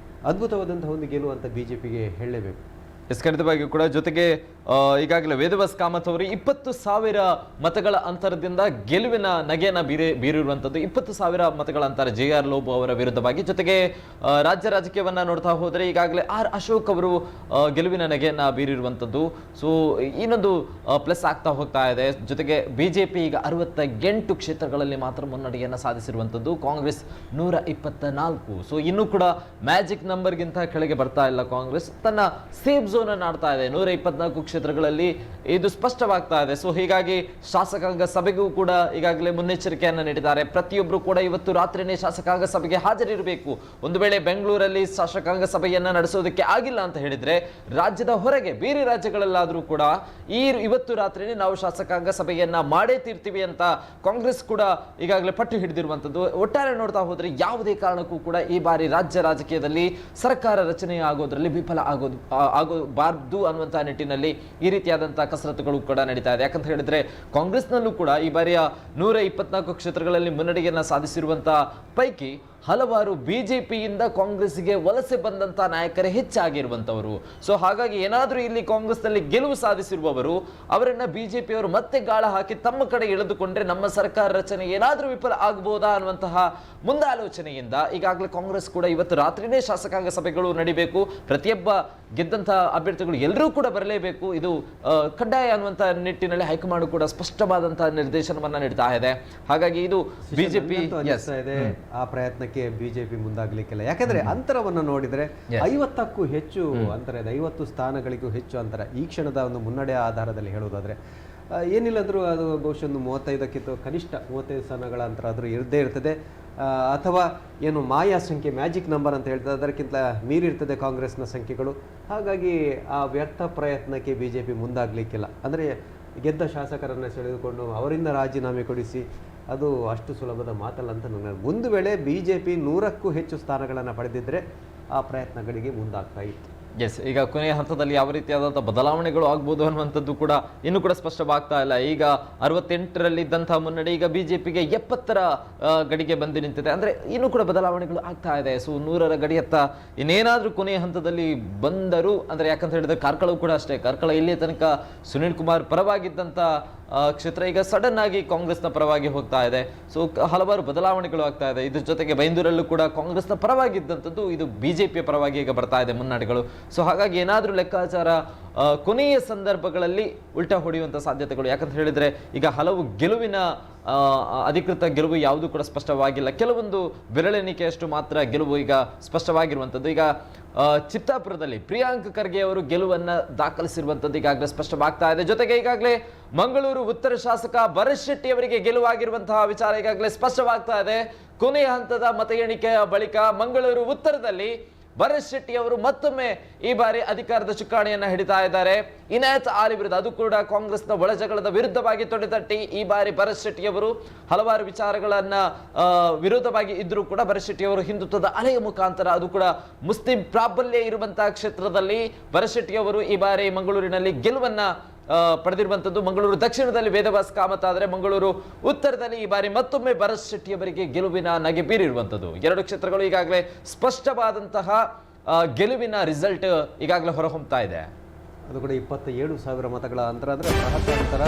ಅದ್ಭುತವಾದಂತಹ ಒಂದು ಗೆಲುವು ಅಂತ ಬಿಜೆಪಿಗೆ ಹೇಳಲೇಬೇಕು. ಖಂಡಿತವಾಗಿಯೂ ಕೂಡ. ಜೊತೆಗೆ ಈಗಾಗಲೇ ವೇದವ್ಯಾಸ್ ಕಾಮತ್ ಅವರು 20,000 ಮತಗಳ ಅಂತರದಿಂದ ಗೆಲುವಿನ ನಗೆಯನ್ನ ಬೀರಿರುವಂತದ್ದು. 20,000 ಮತಗಳ ಅಂತರ JR ಲೋಬೋ ಅವರ ವಿರುದ್ಧವಾಗಿ. ಜೊತೆಗೆ ರಾಜ್ಯ ರಾಜಕೀಯವನ್ನ ನೋಡ್ತಾ ಹೋದ್ರೆ ಈಗಾಗಲೇ R ಅಶೋಕ್ ಅವರು ಗೆಲುವಿನ ನಗೆಯನ್ನ ಬೀರಿರುವಂತದ್ದು. ಸೊ ಇನ್ನೊಂದು ಪ್ಲಸ್ ಆಗ್ತಾ ಹೋಗ್ತಾ ಇದೆ. ಜೊತೆಗೆ ಬಿಜೆಪಿ ಈಗ 68 ಕ್ಷೇತ್ರಗಳಲ್ಲಿ ಮಾತ್ರ ಮುನ್ನಡೆಯನ್ನ ಸಾಧಿಸಿರುವಂತದ್ದು, ಕಾಂಗ್ರೆಸ್ 124. ಸೊ ಇನ್ನೂ ಕೂಡ ಮ್ಯಾಜಿಕ್ ನಂಬರ್ಗಿಂತ ಕೆಳಗೆ ಬರ್ತಾ ಇಲ್ಲ ಕಾಂಗ್ರೆಸ್. ತನ್ನ ಸೇಫ್ ಝೋನ್ ಅನ್ನು ಆಡ್ತಾ ಇದೆ. 124 ಕ್ಷೇತ್ರಗಳಲ್ಲಿ ಇದು ಸ್ಪಷ್ಟವಾಗ್ತಾ ಇದೆ. ಸೊ ಹೀಗಾಗಿ ಶಾಸಕಾಂಗ ಸಭೆಗೂ ಕೂಡ ಈಗಾಗಲೇ ಮುನ್ನೆಚ್ಚರಿಕೆಯನ್ನು ನೀಡಿದ್ದಾರೆ. ಪ್ರತಿಯೊಬ್ಬರು ಕೂಡ ಇವತ್ತು ರಾತ್ರಿನೇ ಶಾಸಕಾಂಗ ಸಭೆಗೆ ಹಾಜರಿರಬೇಕು. ಒಂದು ವೇಳೆ ಬೆಂಗಳೂರಲ್ಲಿ ಶಾಸಕಾಂಗ ಸಭೆಯನ್ನ ನಡೆಸೋದಕ್ಕೆ ಆಗಿಲ್ಲ ಅಂತ ಹೇಳಿದ್ರೆ ರಾಜ್ಯದ ಹೊರಗೆ ಬೇರೆ ರಾಜ್ಯಗಳಲ್ಲಾದರೂ ಕೂಡ ಇವತ್ತು ರಾತ್ರಿನೇ ನಾವು ಶಾಸಕಾಂಗ ಸಭೆಯನ್ನ ಮಾಡೇ ತೀರ್ತೀವಿ ಅಂತ ಕಾಂಗ್ರೆಸ್ ಕೂಡ ಈಗಾಗಲೇ ಪಟ್ಟು ಹಿಡಿದಿರುವಂತದ್ದು. ಒಟ್ಟಾರೆ ನೋಡ್ತಾ ಹೋದ್ರೆ ಯಾವುದೇ ಕಾರಣಕ್ಕೂ ಕೂಡ ಈ ಬಾರಿ ರಾಜ್ಯ ರಾಜಕೀಯದಲ್ಲಿ ಸರ್ಕಾರ ರಚನೆ ಆಗೋದ್ರಲ್ಲಿ ವಿಫಲ ಆಗೋಬಾರ್ದು ಅನ್ನುವಂತಹ ನಿಟ್ಟಿನಲ್ಲಿ ಈ ರೀತಿಯಾದಂತಹ ಕಸರತ್ತುಗಳು ಕೂಡ ನಡೀತಾ ಇದೆ. ಯಾಕಂತ ಹೇಳಿದ್ರೆ ಕಾಂಗ್ರೆಸ್ನಲ್ಲೂ ಕೂಡ ಈ ಬಾರಿಯ 124 ಕ್ಷೇತ್ರಗಳಲ್ಲಿ ಮುನ್ನಡೆಯನ್ನ ಸಾಧಿಸಿರುವಂತಹ ಪೈಕಿ ಹಲವಾರು ಬಿಜೆಪಿಯಿಂದ ಕಾಂಗ್ರೆಸ್ಗೆ ವಲಸೆ ಬಂದಂತ ನಾಯಕರೇ ಹೆಚ್ಚಾಗಿರುವಂತವರು. ಸೊ ಹಾಗಾಗಿ ಏನಾದ್ರೂ ಇಲ್ಲಿ ಕಾಂಗ್ರೆಸ್ನಲ್ಲಿ ಗೆಲುವು ಸಾಧಿಸಿರುವವರು ಅವರನ್ನ ಬಿಜೆಪಿಯವರು ಮತ್ತೆ ಗಾಳ ಹಾಕಿ ತಮ್ಮ ಕಡೆ ಎಳೆದುಕೊಂಡ್ರೆ ನಮ್ಮ ಸರ್ಕಾರ ರಚನೆ ಏನಾದ್ರೂ ವಿಫಲ ಆಗಬಹುದಾ ಅನ್ನುವಂತಹ ಮುಂದಾಲೋಚನೆಯಿಂದ ಈಗಾಗಲೇ ಕಾಂಗ್ರೆಸ್ ಕೂಡ ಇವತ್ತು ರಾತ್ರಿನೇ ಶಾಸಕಾಂಗ ಸಭೆಗಳು ನಡಿಬೇಕು. ಪ್ರತಿಯೊಬ್ಬ ಗೆದ್ದಂತಹ ಅಭ್ಯರ್ಥಿಗಳು ಎಲ್ಲರೂ ಕೂಡ ಬರಲೇಬೇಕು. ಇದು ಕಡ್ಡಾಯ ಅನ್ನುವಂತಹ ನಿಟ್ಟಿನಲ್ಲಿ ಹೈಕಮಾಂಡ್ ಕೂಡ ಸ್ಪಷ್ಟವಾದಂತಹ ನಿರ್ದೇಶನವನ್ನ ನೀಡ್ತಾ ಇದೆ. ಹಾಗಾಗಿ ಇದು ಬಿಜೆಪಿ ಆ ಪ್ರಯತ್ನಕ್ಕೆ ಬಿಜೆಪಿ ಮುಂದಾಗಲಿಕ್ಕಿಲ್ಲ. ಯಾಕಂದ್ರೆ ಅಂತರವನ್ನು ನೋಡಿದ್ರೆ 50ಕ್ಕೂ ಹೆಚ್ಚು ಅಂತರ ಇದೆ. 50 ಸ್ಥಾನಗಳಿಗೂ ಹೆಚ್ಚು ಅಂತರ ಈ ಕ್ಷಣದ ಒಂದು ಮುನ್ನಡೆಯ ಆಧಾರದಲ್ಲಿ ಹೇಳುವುದಾದ್ರೆ ಏನಿಲ್ಲಂದ್ರೂ ಅದು ಬಹುಶಃ 35ಕ್ಕಿಂತ ಕನಿಷ್ಠ 35 ಸ್ಥಾನಗಳ ಅಂತರ ಆದರೂ ಇರದೇ ಇರ್ತದೆ. ಅಥವಾ ಏನು ಮಾಯಾ ಸಂಖ್ಯೆ ಮ್ಯಾಜಿಕ್ ನಂಬರ್ ಅಂತ ಹೇಳ್ತದೆ ಅದಕ್ಕಿಂತ ಮೀರಿರ್ತದೆ ಕಾಂಗ್ರೆಸ್ನ ಸಂಖ್ಯೆಗಳು. ಹಾಗಾಗಿ ಆ ವ್ಯರ್ಥ ಪ್ರಯತ್ನಕ್ಕೆ ಬಿಜೆಪಿ ಮುಂದಾಗಲಿಕ್ಕಿಲ್ಲ. ಅಂದರೆ ಗೆದ್ದ ಶಾಸಕರನ್ನು ಸೆಳೆದುಕೊಂಡು ಅವರಿಂದ ರಾಜೀನಾಮೆ ಕೊಡಿಸಿ ಅದು ಅಷ್ಟು ಸುಲಭದ ಮಾತಲ್ಲ ಅಂತ ನನಗೆ. ಒಂದು ವೇಳೆ ಬಿಜೆಪಿ 100ಕ್ಕೂ ಹೆಚ್ಚು ಸ್ಥಾನಗಳನ್ನು ಪಡೆದಿದ್ದರೆ ಆ ಪ್ರಯತ್ನಗಳಿಗೆ ಮುಂದಾಗ್ತಾ ಇತ್ತು. ಎಸ್, ಈಗ ಕೊನೆಯ ಹಂತದಲ್ಲಿ ಯಾವ ರೀತಿಯಾದಂಥ ಬದಲಾವಣೆಗಳು ಆಗ್ಬೋದು ಅನ್ನುವಂಥದ್ದು ಕೂಡ ಇನ್ನೂ ಕೂಡ ಸ್ಪಷ್ಟವಾಗ್ತಾ ಇಲ್ಲ. ಈಗ 68ರಲ್ಲಿದ್ದಂತಹ ಮುನ್ನಡೆ ಈಗ ಬಿಜೆಪಿಗೆ 70ರ ಗಡಿಗೆ ಬಂದು ನಿಂತಿದೆ. ಅಂದರೆ ಇನ್ನೂ ಕೂಡ ಬದಲಾವಣೆಗಳು ಆಗ್ತಾ ಇದೆ. ಸೊ 100ರ ಗಡಿಯತ್ತ ಇನ್ನೇನಾದರೂ ಕೊನೆಯ ಹಂತದಲ್ಲಿ ಬಂದರು ಅಂದರೆ, ಯಾಕಂತ ಹೇಳಿದ್ರೆ ಕಾರ್ಕಳವು ಕೂಡ ಅಷ್ಟೇ. ಕಾರ್ಕಳ ಇಲ್ಲಿ ತನಕ ಸುನೀಲ್ ಕುಮಾರ್ ಪರವಾಗಿದ್ದಂಥ ಕ್ಷೇತ್ರ ಈಗ ಸಡನ್ ಆಗಿ ಕಾಂಗ್ರೆಸ್ನ ಪರವಾಗಿ ಹೋಗ್ತಾ ಇದೆ. ಸೊ ಹಲವಾರು ಬದಲಾವಣೆಗಳು ಆಗ್ತಾ ಇದೆ. ಇದ್ರ ಜೊತೆಗೆ ಬೈಂದೂರಲ್ಲೂ ಕೂಡ ಕಾಂಗ್ರೆಸ್ನ ಪರವಾಗಿದ್ದಂಥದ್ದು ಇದು ಬಿಜೆಪಿಯ ಪರವಾಗಿ ಈಗ ಬರ್ತಾ ಇದೆ ಮುನ್ನಡೆಗಳು. ಸೊ ಹಾಗಾಗಿ ಏನಾದರೂ ಲೆಕ್ಕಾಚಾರ ಕೊನೆಯ ಸಂದರ್ಭಗಳಲ್ಲಿ ಉಲ್ಟಾ ಹೊಡೆಯುವಂಥ ಸಾಧ್ಯತೆಗಳು, ಯಾಕಂತ ಹೇಳಿದ್ರೆ ಈಗ ಹಲವು ಗೆಲುವಿನ ಅಧಿಕೃತ ಗೆಲುವು ಯಾವುದು ಕೂಡ ಸ್ಪಷ್ಟವಾಗಿಲ್ಲ. ಕೆಲವೊಂದು ಬೆರಳೆಣಿಕೆಯಷ್ಟು ಮಾತ್ರ ಗೆಲುವು ಈಗ ಸ್ಪಷ್ಟವಾಗಿರುವಂಥದ್ದು. ಈಗ ಚಿತ್ತಾಪುರದಲ್ಲಿ ಪ್ರಿಯಾಂಕ್ ಖರ್ಗೆ ಅವರು ಗೆಲುವನ್ನ ದಾಖಲಿಸಿರುವಂಥದ್ದು ಈಗಾಗಲೇ ಸ್ಪಷ್ಟವಾಗ್ತಾ ಇದೆ. ಜೊತೆಗೆ ಈಗಾಗಲೇ ಮಂಗಳೂರು ಉತ್ತರ ಶಾಸಕ ಭರತ್ ಶೆಟ್ಟಿ ಅವರಿಗೆ ಗೆಲುವಾಗಿರುವಂತಹ ವಿಚಾರ ಈಗಾಗಲೇ ಸ್ಪಷ್ಟವಾಗ್ತಾ ಇದೆ. ಕೊನೆಯ ಹಂತದ ಮತ ಎಣಿಕೆಯ ಬಳಿಕ ಮಂಗಳೂರು ಉತ್ತರದಲ್ಲಿ ಭರತ್ ಶೆಟ್ಟಿ ಅವರು ಮತ್ತೊಮ್ಮೆ ಈ ಬಾರಿ ಅಧಿಕಾರದ ಚುಕ್ಕಾಣಿಯನ್ನ ಹಿಡಿತಾ ಇದ್ದಾರೆ. ಇನಾಯತ್ ಆಲಿ ವಿರುದ್ಧ, ಅದು ಕೂಡ ಕಾಂಗ್ರೆಸ್ನ ಒಳಜಗಳದ ವಿರುದ್ಧವಾಗಿ ತೊಡೆತಟ್ಟಿ ಈ ಬಾರಿ ಭರತ್ ಶೆಟ್ಟಿ ಅವರು ಹಲವಾರು ವಿಚಾರಗಳನ್ನ ವಿರೋಧವಾಗಿ ಇದ್ರೂ ಕೂಡ ಭರತ್ ಶೆಟ್ಟಿ ಅವರು ಹಿಂದುತ್ವದ ಅಲೆಯ ಮುಖಾಂತರ, ಅದು ಕೂಡ ಮುಸ್ಲಿಂ ಪ್ರಾಬಲ್ಯ ಇರುವಂತಹ ಕ್ಷೇತ್ರದಲ್ಲಿ ಭರತ್ ಶೆಟ್ಟಿ ಅವರು ಈ ಬಾರಿ ಮಂಗಳೂರಿನಲ್ಲಿ ಗೆಲುವನ್ನ ಪಡೆದಿರುವಂಥದ್ದು. ಮಂಗಳೂರು ದಕ್ಷಿಣದಲ್ಲಿ ವೇದವಾಸ್ ಕಾಮತ್ ಆದರೆ ಮಂಗಳೂರು ಉತ್ತರದಲ್ಲಿ ಈ ಬಾರಿ ಮತ್ತೊಮ್ಮೆ ಭರತ್ ಶೆಟ್ಟಿ ಅವರಿಗೆ ಗೆಲುವಿನ ನಗೆ ಬೀರಿರುವಂಥದ್ದು. ಎರಡು ಕ್ಷೇತ್ರಗಳು ಈಗಾಗಲೇ ಸ್ಪಷ್ಟವಾದಂತಹ ಗೆಲುವಿನ ರಿಸಲ್ಟ್ ಈಗಾಗಲೇ ಹೊರಹೊಮ್ತಾ ಇದೆ. ಅದು ಕೂಡ 27,000 ಮತಗಳ ಅಂತರ ಅಂದರೆ ಬೃಹತ್ ಅಂತರ.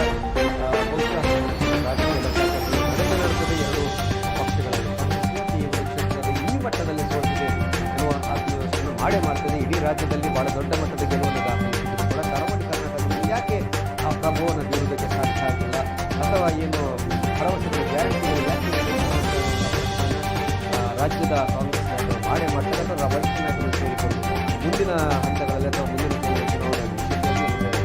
ಈ ಮಟ್ಟದಲ್ಲಿ ಸೋತಿದೆ ಎನ್ನುವ ಆತ್ಮವಿಶ್ವಾಸವನ್ನು ಮಾಡೇ ಮಾಡ್ತದೆ. ಇಡೀ ರಾಜ್ಯದಲ್ಲಿ ಬಹಳ ದೊಡ್ಡ ಮಟ್ಟದ ಗೆಲುವನ್ನು ದಾಖಲಿಸಿದ್ರು ಕೂಡ ಕರಾವಳಿ ಕರ್ನಾಟಕದಲ್ಲಿ ಯಾಕೆ ಆ ಪ್ರಭಾವವನ್ನು ಬೀರುವುದಕ್ಕೆ ಸಾಧ್ಯ ಆಗಿಲ್ಲ, ಅಥವಾ ಏನು ಭರವಸೆಗಳು ಗ್ಯಾರಂಟಿಗಳು ಯಾಕೆ ರಾಜ್ಯದ ಕಾಂಗ್ರೆಸ್ ನಾಯಕರು ಮಾಡೇ ಮಾಡ್ತಾರೆ ಅಥವಾ ವರಿಷ್ಠ ನಾಯಕರು ಸೇರಿಕೊಂಡು ಮುಂದಿನ ಹಂತಗಳಲ್ಲಿ ಅಥವಾ ಮುಂದಿನ ಚುನಾವಣೆ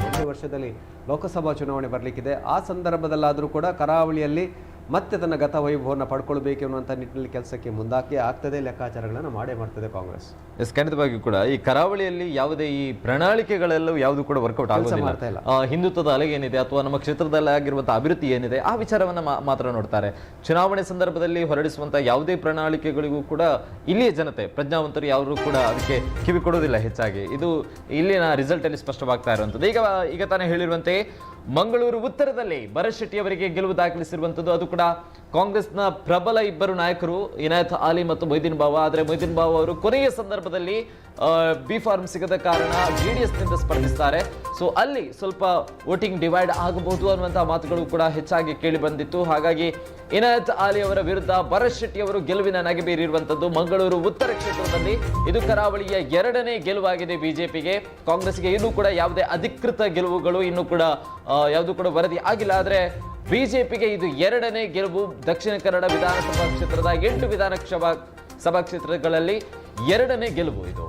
ಒಂದೇ ವರ್ಷದಲ್ಲಿ ಲೋಕಸಭಾ ಚುನಾವಣೆ ಬರಲಿಕ್ಕಿದೆ. ಆ ಸಂದರ್ಭದಲ್ಲಾದರೂ ಕೂಡ ಕರಾವಳಿಯಲ್ಲಿ ಮತ್ತೆ ತನ್ನ ಗತ ವೈಭವವನ್ನು ಪಡ್ಕೊಳ್ಬೇಕು ಅನ್ನುವಂಥ ನಿಟ್ಟಿನಲ್ಲಿ ಕೆಲಸಕ್ಕೆ ಮುಂದಾಕಿ ಆಗ್ತದೆ, ಲೆಕ್ಕಾಚಾರಗಳನ್ನು ಮಾಡೇ ಮಾಡ್ತದೆ ಕಾಂಗ್ರೆಸ್. ಎಸ್, ಖಂಡಿತವಾಗಿಯೂ ಕೂಡ ಈ ಕರಾವಳಿಯಲ್ಲಿ ಯಾವುದೇ ಈ ಪ್ರಣಾಳಿಕೆಗಳೆಲ್ಲವೂ ಯಾವುದು ಕೂಡ ವರ್ಕೌಟ್ ಆಗೋದಿಲ್ಲ. ಹಿಂದುತ್ವದ ಅಲೆ ಏನಿದೆ ಅಥವಾ ನಮ್ಮ ಕ್ಷೇತ್ರದಲ್ಲಿ ಆಗಿರುವಂತಹ ಅಭಿವೃದ್ಧಿ ಏನಿದೆ ಆ ವಿಚಾರವನ್ನ ಮಾತ್ರ ನೋಡ್ತಾರೆ. ಚುನಾವಣೆ ಸಂದರ್ಭದಲ್ಲಿ ಹೊರಡಿಸುವಂತಹ ಯಾವುದೇ ಪ್ರಣಾಳಿಕೆಗಳಿಗೂ ಕೂಡ ಇಲ್ಲಿಯ ಜನತೆ ಪ್ರಜ್ಞಾವಂತರು ಯಾರು ಕೂಡ ಅದಕ್ಕೆ ಕಿವಿ ಕೊಡೋದಿಲ್ಲ ಹೆಚ್ಚಾಗಿ. ಇದು ಇಲ್ಲಿನ ರಿಸಲ್ಟ್ ಅಲ್ಲಿ ಸ್ಪಷ್ಟವಾಗ್ತಾ ಇರುವಂಥದ್ದು. ಈಗ ತಾನೇ ಹೇಳಿರುವಂತೆ ಮಂಗಳೂರು ಉತ್ತರದಲ್ಲಿ ಭರತ್ ಶೆಟ್ಟಿ ಅವರಿಗೆ ಗೆಲುವು ದಾಖಲಿಸಿರುವಂಥದ್ದು. ಅದು ಕೂಡ ಕಾಂಗ್ರೆಸ್ನ ಪ್ರಬಲ ಇಬ್ಬರು ನಾಯಕರು ಇನಾಯತ್ ಆಲಿ ಮತ್ತು ಮೊಯ್ದೀನ್ ಬಾವ. ಆದರೆ ಮೊಯ್ದೀನ್ ಬಾವ ಅವರು ಕೊನೆಯ ಸಂದರ್ಭದಲ್ಲಿ ಬಿ ಫಾರ್ಮ್ ಸಿಗದ ಕಾರಣ ಜೆಡಿಎಸ್ ನಿಂದ ಸ್ಪರ್ಧಿಸ್ತಾರೆ. ಸೊ ಅಲ್ಲಿ ಸ್ವಲ್ಪ ವೋಟಿಂಗ್ ಡಿವೈಡ್ ಆಗಬಹುದು ಅನ್ನುವಂತಹ ಮಾತುಗಳು ಕೂಡ ಹೆಚ್ಚಾಗಿ ಕೇಳಿ ಬಂದಿತ್ತು. ಹಾಗಾಗಿ ಇನಾಯತ್ ಆಲಿ ಅವರ ವಿರುದ್ಧ ಭರತ್ ಶೆಟ್ಟಿ ಅವರು ಗೆಲುವಿನ ನಗೆ ಬೀರಿರುವಂಥದ್ದು ಮಂಗಳೂರು ಉತ್ತರ ಕ್ಷೇತ್ರದಲ್ಲಿ. ಇದು ಕರಾವಳಿಯ 2ನೇ ಗೆಲುವಾಗಿದೆ ಬಿಜೆಪಿಗೆ. ಕಾಂಗ್ರೆಸ್ಗೆ ಇನ್ನೂ ಕೂಡ ಯಾವುದೇ ಅಧಿಕೃತ ಗೆಲುವುಗಳು ಇನ್ನೂ ಕೂಡ ಯಾವುದು ಕೂಡ ವರದಿ ಆಗಿಲ್ಲ. ಆದರೆ ಬಿಜೆಪಿಗೆ ಇದು 2ನೇ ಗೆಲುವು. ದಕ್ಷಿಣ ಕನ್ನಡ ವಿಧಾನಸಭಾ ಕ್ಷೇತ್ರದ 8 ವಿಧಾನಸಭಾ ಕ್ಷೇತ್ರಗಳಲ್ಲಿ 2ನೇ ಗೆಲುವು ಇದು.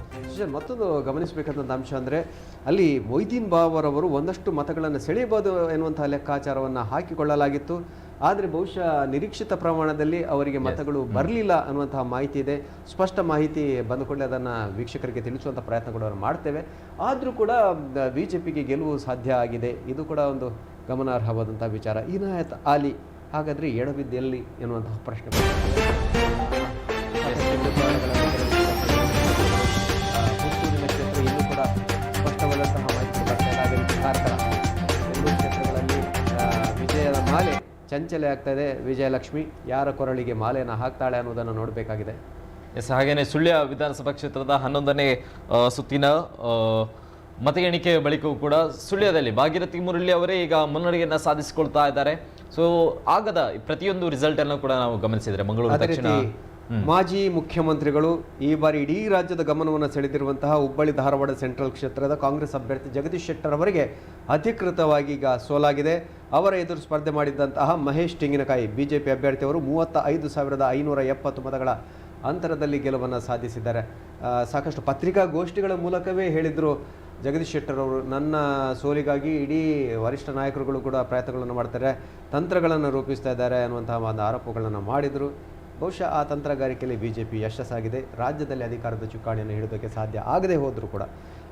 ಮತ್ತೊಂದು ಗಮನಿಸಬೇಕಾದಂಥ ಅಂಶ ಅಂದರೆ ಅಲ್ಲಿ ಮೊಯ್ದೀನ್ ಬಾವರವರು ಒಂದಷ್ಟು ಮತಗಳನ್ನು ಸೆಳೆಯಬಹುದು ಎನ್ನುವಂತಹ ಲೆಕ್ಕಾಚಾರವನ್ನು ಹಾಕಿಕೊಳ್ಳಲಾಗಿತ್ತು. ಆದರೆ ಬಹುಶಃ ನಿರೀಕ್ಷಿತ ಪ್ರಮಾಣದಲ್ಲಿ ಅವರಿಗೆ ಮತಗಳು ಬರಲಿಲ್ಲ ಅನ್ನುವಂತಹ ಮಾಹಿತಿ ಇದೆ. ಸ್ಪಷ್ಟ ಮಾಹಿತಿ ಬಂದ ಕೂಡಲೇ ಅದನ್ನು ವೀಕ್ಷಕರಿಗೆ ತಿಳಿಸುವಂಥ ಪ್ರಯತ್ನಗಳನ್ನು ಮಾಡ್ತೇವೆ. ಆದರೂ ಕೂಡ ಬಿಜೆಪಿಗೆ ಗೆಲುವು ಸಾಧ್ಯ ಆಗಿದೆ. ಇದು ಕೂಡ ಒಂದು ಗಮನಾರ್ಹವಾದಂಥ ವಿಚಾರ. ಇನಾಯತ್ ಆಲಿ ಹಾಗಾದರೆ ಎಡವಿದ್ದೆಲ್ಲಿ ಎನ್ನುವಂತಹ ಪ್ರಶ್ನೆ. ಪುತ್ತೂರಿನ ಕ್ಷೇತ್ರ ಇನ್ನೂ ಕೂಡ ಸ್ಪಷ್ಟವಾದಂತಹ ಮಾಹಿತಿ ಬರ್ತಾ ಇಲ್ಲ. ಅದೇ ರೀತಿ ಕಾರ್ಕಳ, ಎರಡೂ ಕ್ಷೇತ್ರಗಳಲ್ಲಿ ವಿಜಯದ ಮಾಲೆ ಚಂಚಲೆ ಆಗ್ತಾ ಇದೆ. ವಿಜಯಲಕ್ಷ್ಮಿ ಯಾರ ಕೊರಳಿಗೆ ಮಾಲೆಯನ್ನು ಹಾಕ್ತಾಳೆ ಅನ್ನೋದನ್ನು ನೋಡಬೇಕಾಗಿದೆ. ಎಸ್, ಹಾಗೇನೆ ಸುಳ್ಯ ವಿಧಾನಸಭಾ ಕ್ಷೇತ್ರದ 11ನೇ ಸುತ್ತಿನ ಮತ ಎಣಿಕೆ ಬಳಿಕವೂ ಕೂಡ ಸುಳ್ಯದಲ್ಲಿ ಭಾಗೀರಥಿ ಮುರಳಿ ಅವರೇ ಈಗ ಮುನ್ನಡೆಯನ್ನು ಸಾಧಿಸಿಕೊಳ್ತಾ ಇದ್ದಾರೆ. ಸೊ ಆಗದ ಪ್ರತಿಯೊಂದು ರಿಸಲ್ಟ್ ಅನ್ನು ಕೂಡ ನಾವು ಗಮನಿಸಿದ್ರೆ ಮಂಗಳೂರು ದಕ್ಷಿಣ ಮಾಜಿ ಮುಖ್ಯಮಂತ್ರಿಗಳು ಈ ಬಾರಿ ಇಡೀ ರಾಜ್ಯದ ಗಮನವನ್ನು ಸೆಳೆದಿರುವಂತಹ ಹುಬ್ಬಳ್ಳಿ ಧಾರವಾಡ ಸೆಂಟ್ರಲ್ ಕ್ಷೇತ್ರದ ಕಾಂಗ್ರೆಸ್ ಅಭ್ಯರ್ಥಿ ಜಗದೀಶ್ ಶೆಟ್ಟರ್ ಅವರಿಗೆ ಅಧಿಕೃತವಾಗಿ ಈಗ ಸೋಲಾಗಿದೆ. ಅವರ ಎದುರು ಸ್ಪರ್ಧೆ ಮಾಡಿದ್ದಂತಹ ಮಹೇಶ್ ತೆಂಗಿನಕಾಯಿ ಬಿಜೆಪಿ ಅಭ್ಯರ್ಥಿಯವರು 35,570 ಮತಗಳ ಅಂತರದಲ್ಲಿ ಗೆಲುವನ್ನು ಸಾಧಿಸಿದ್ದಾರೆ. ಸಾಕಷ್ಟು ಪತ್ರಿಕಾಗೋಷ್ಠಿಗಳ ಮೂಲಕವೇ ಹೇಳಿದರು ಜಗದೀಶ್ ಶೆಟ್ಟರ್ ಅವರು, ನನ್ನ ಸೋಲಿಗಾಗಿ ಇಡೀ ವರಿಷ್ಠ ನಾಯಕರುಗಳು ಕೂಡ ಪ್ರಯತ್ನಗಳನ್ನು ಮಾಡ್ತಾರೆ, ತಂತ್ರಗಳನ್ನು ರೂಪಿಸ್ತಾ ಇದ್ದಾರೆ ಅನ್ನುವಂತಹ ಒಂದು ಆರೋಪಗಳನ್ನು ಮಾಡಿದರು. ಬಹುಶಃ ಆ ತಂತ್ರಗಾರಿಕೆಯಲ್ಲಿ ಬಿಜೆಪಿ ಯಶಸ್ಸಾಗಿದೆ. ರಾಜ್ಯದಲ್ಲಿ ಅಧಿಕಾರದ ಚುಕ್ಕಾಣಿಯನ್ನು ಹಿಡಿಯೋದಕ್ಕೆ ಸಾಧ್ಯ ಆಗದೆ ಹೋದರೂ ಕೂಡ.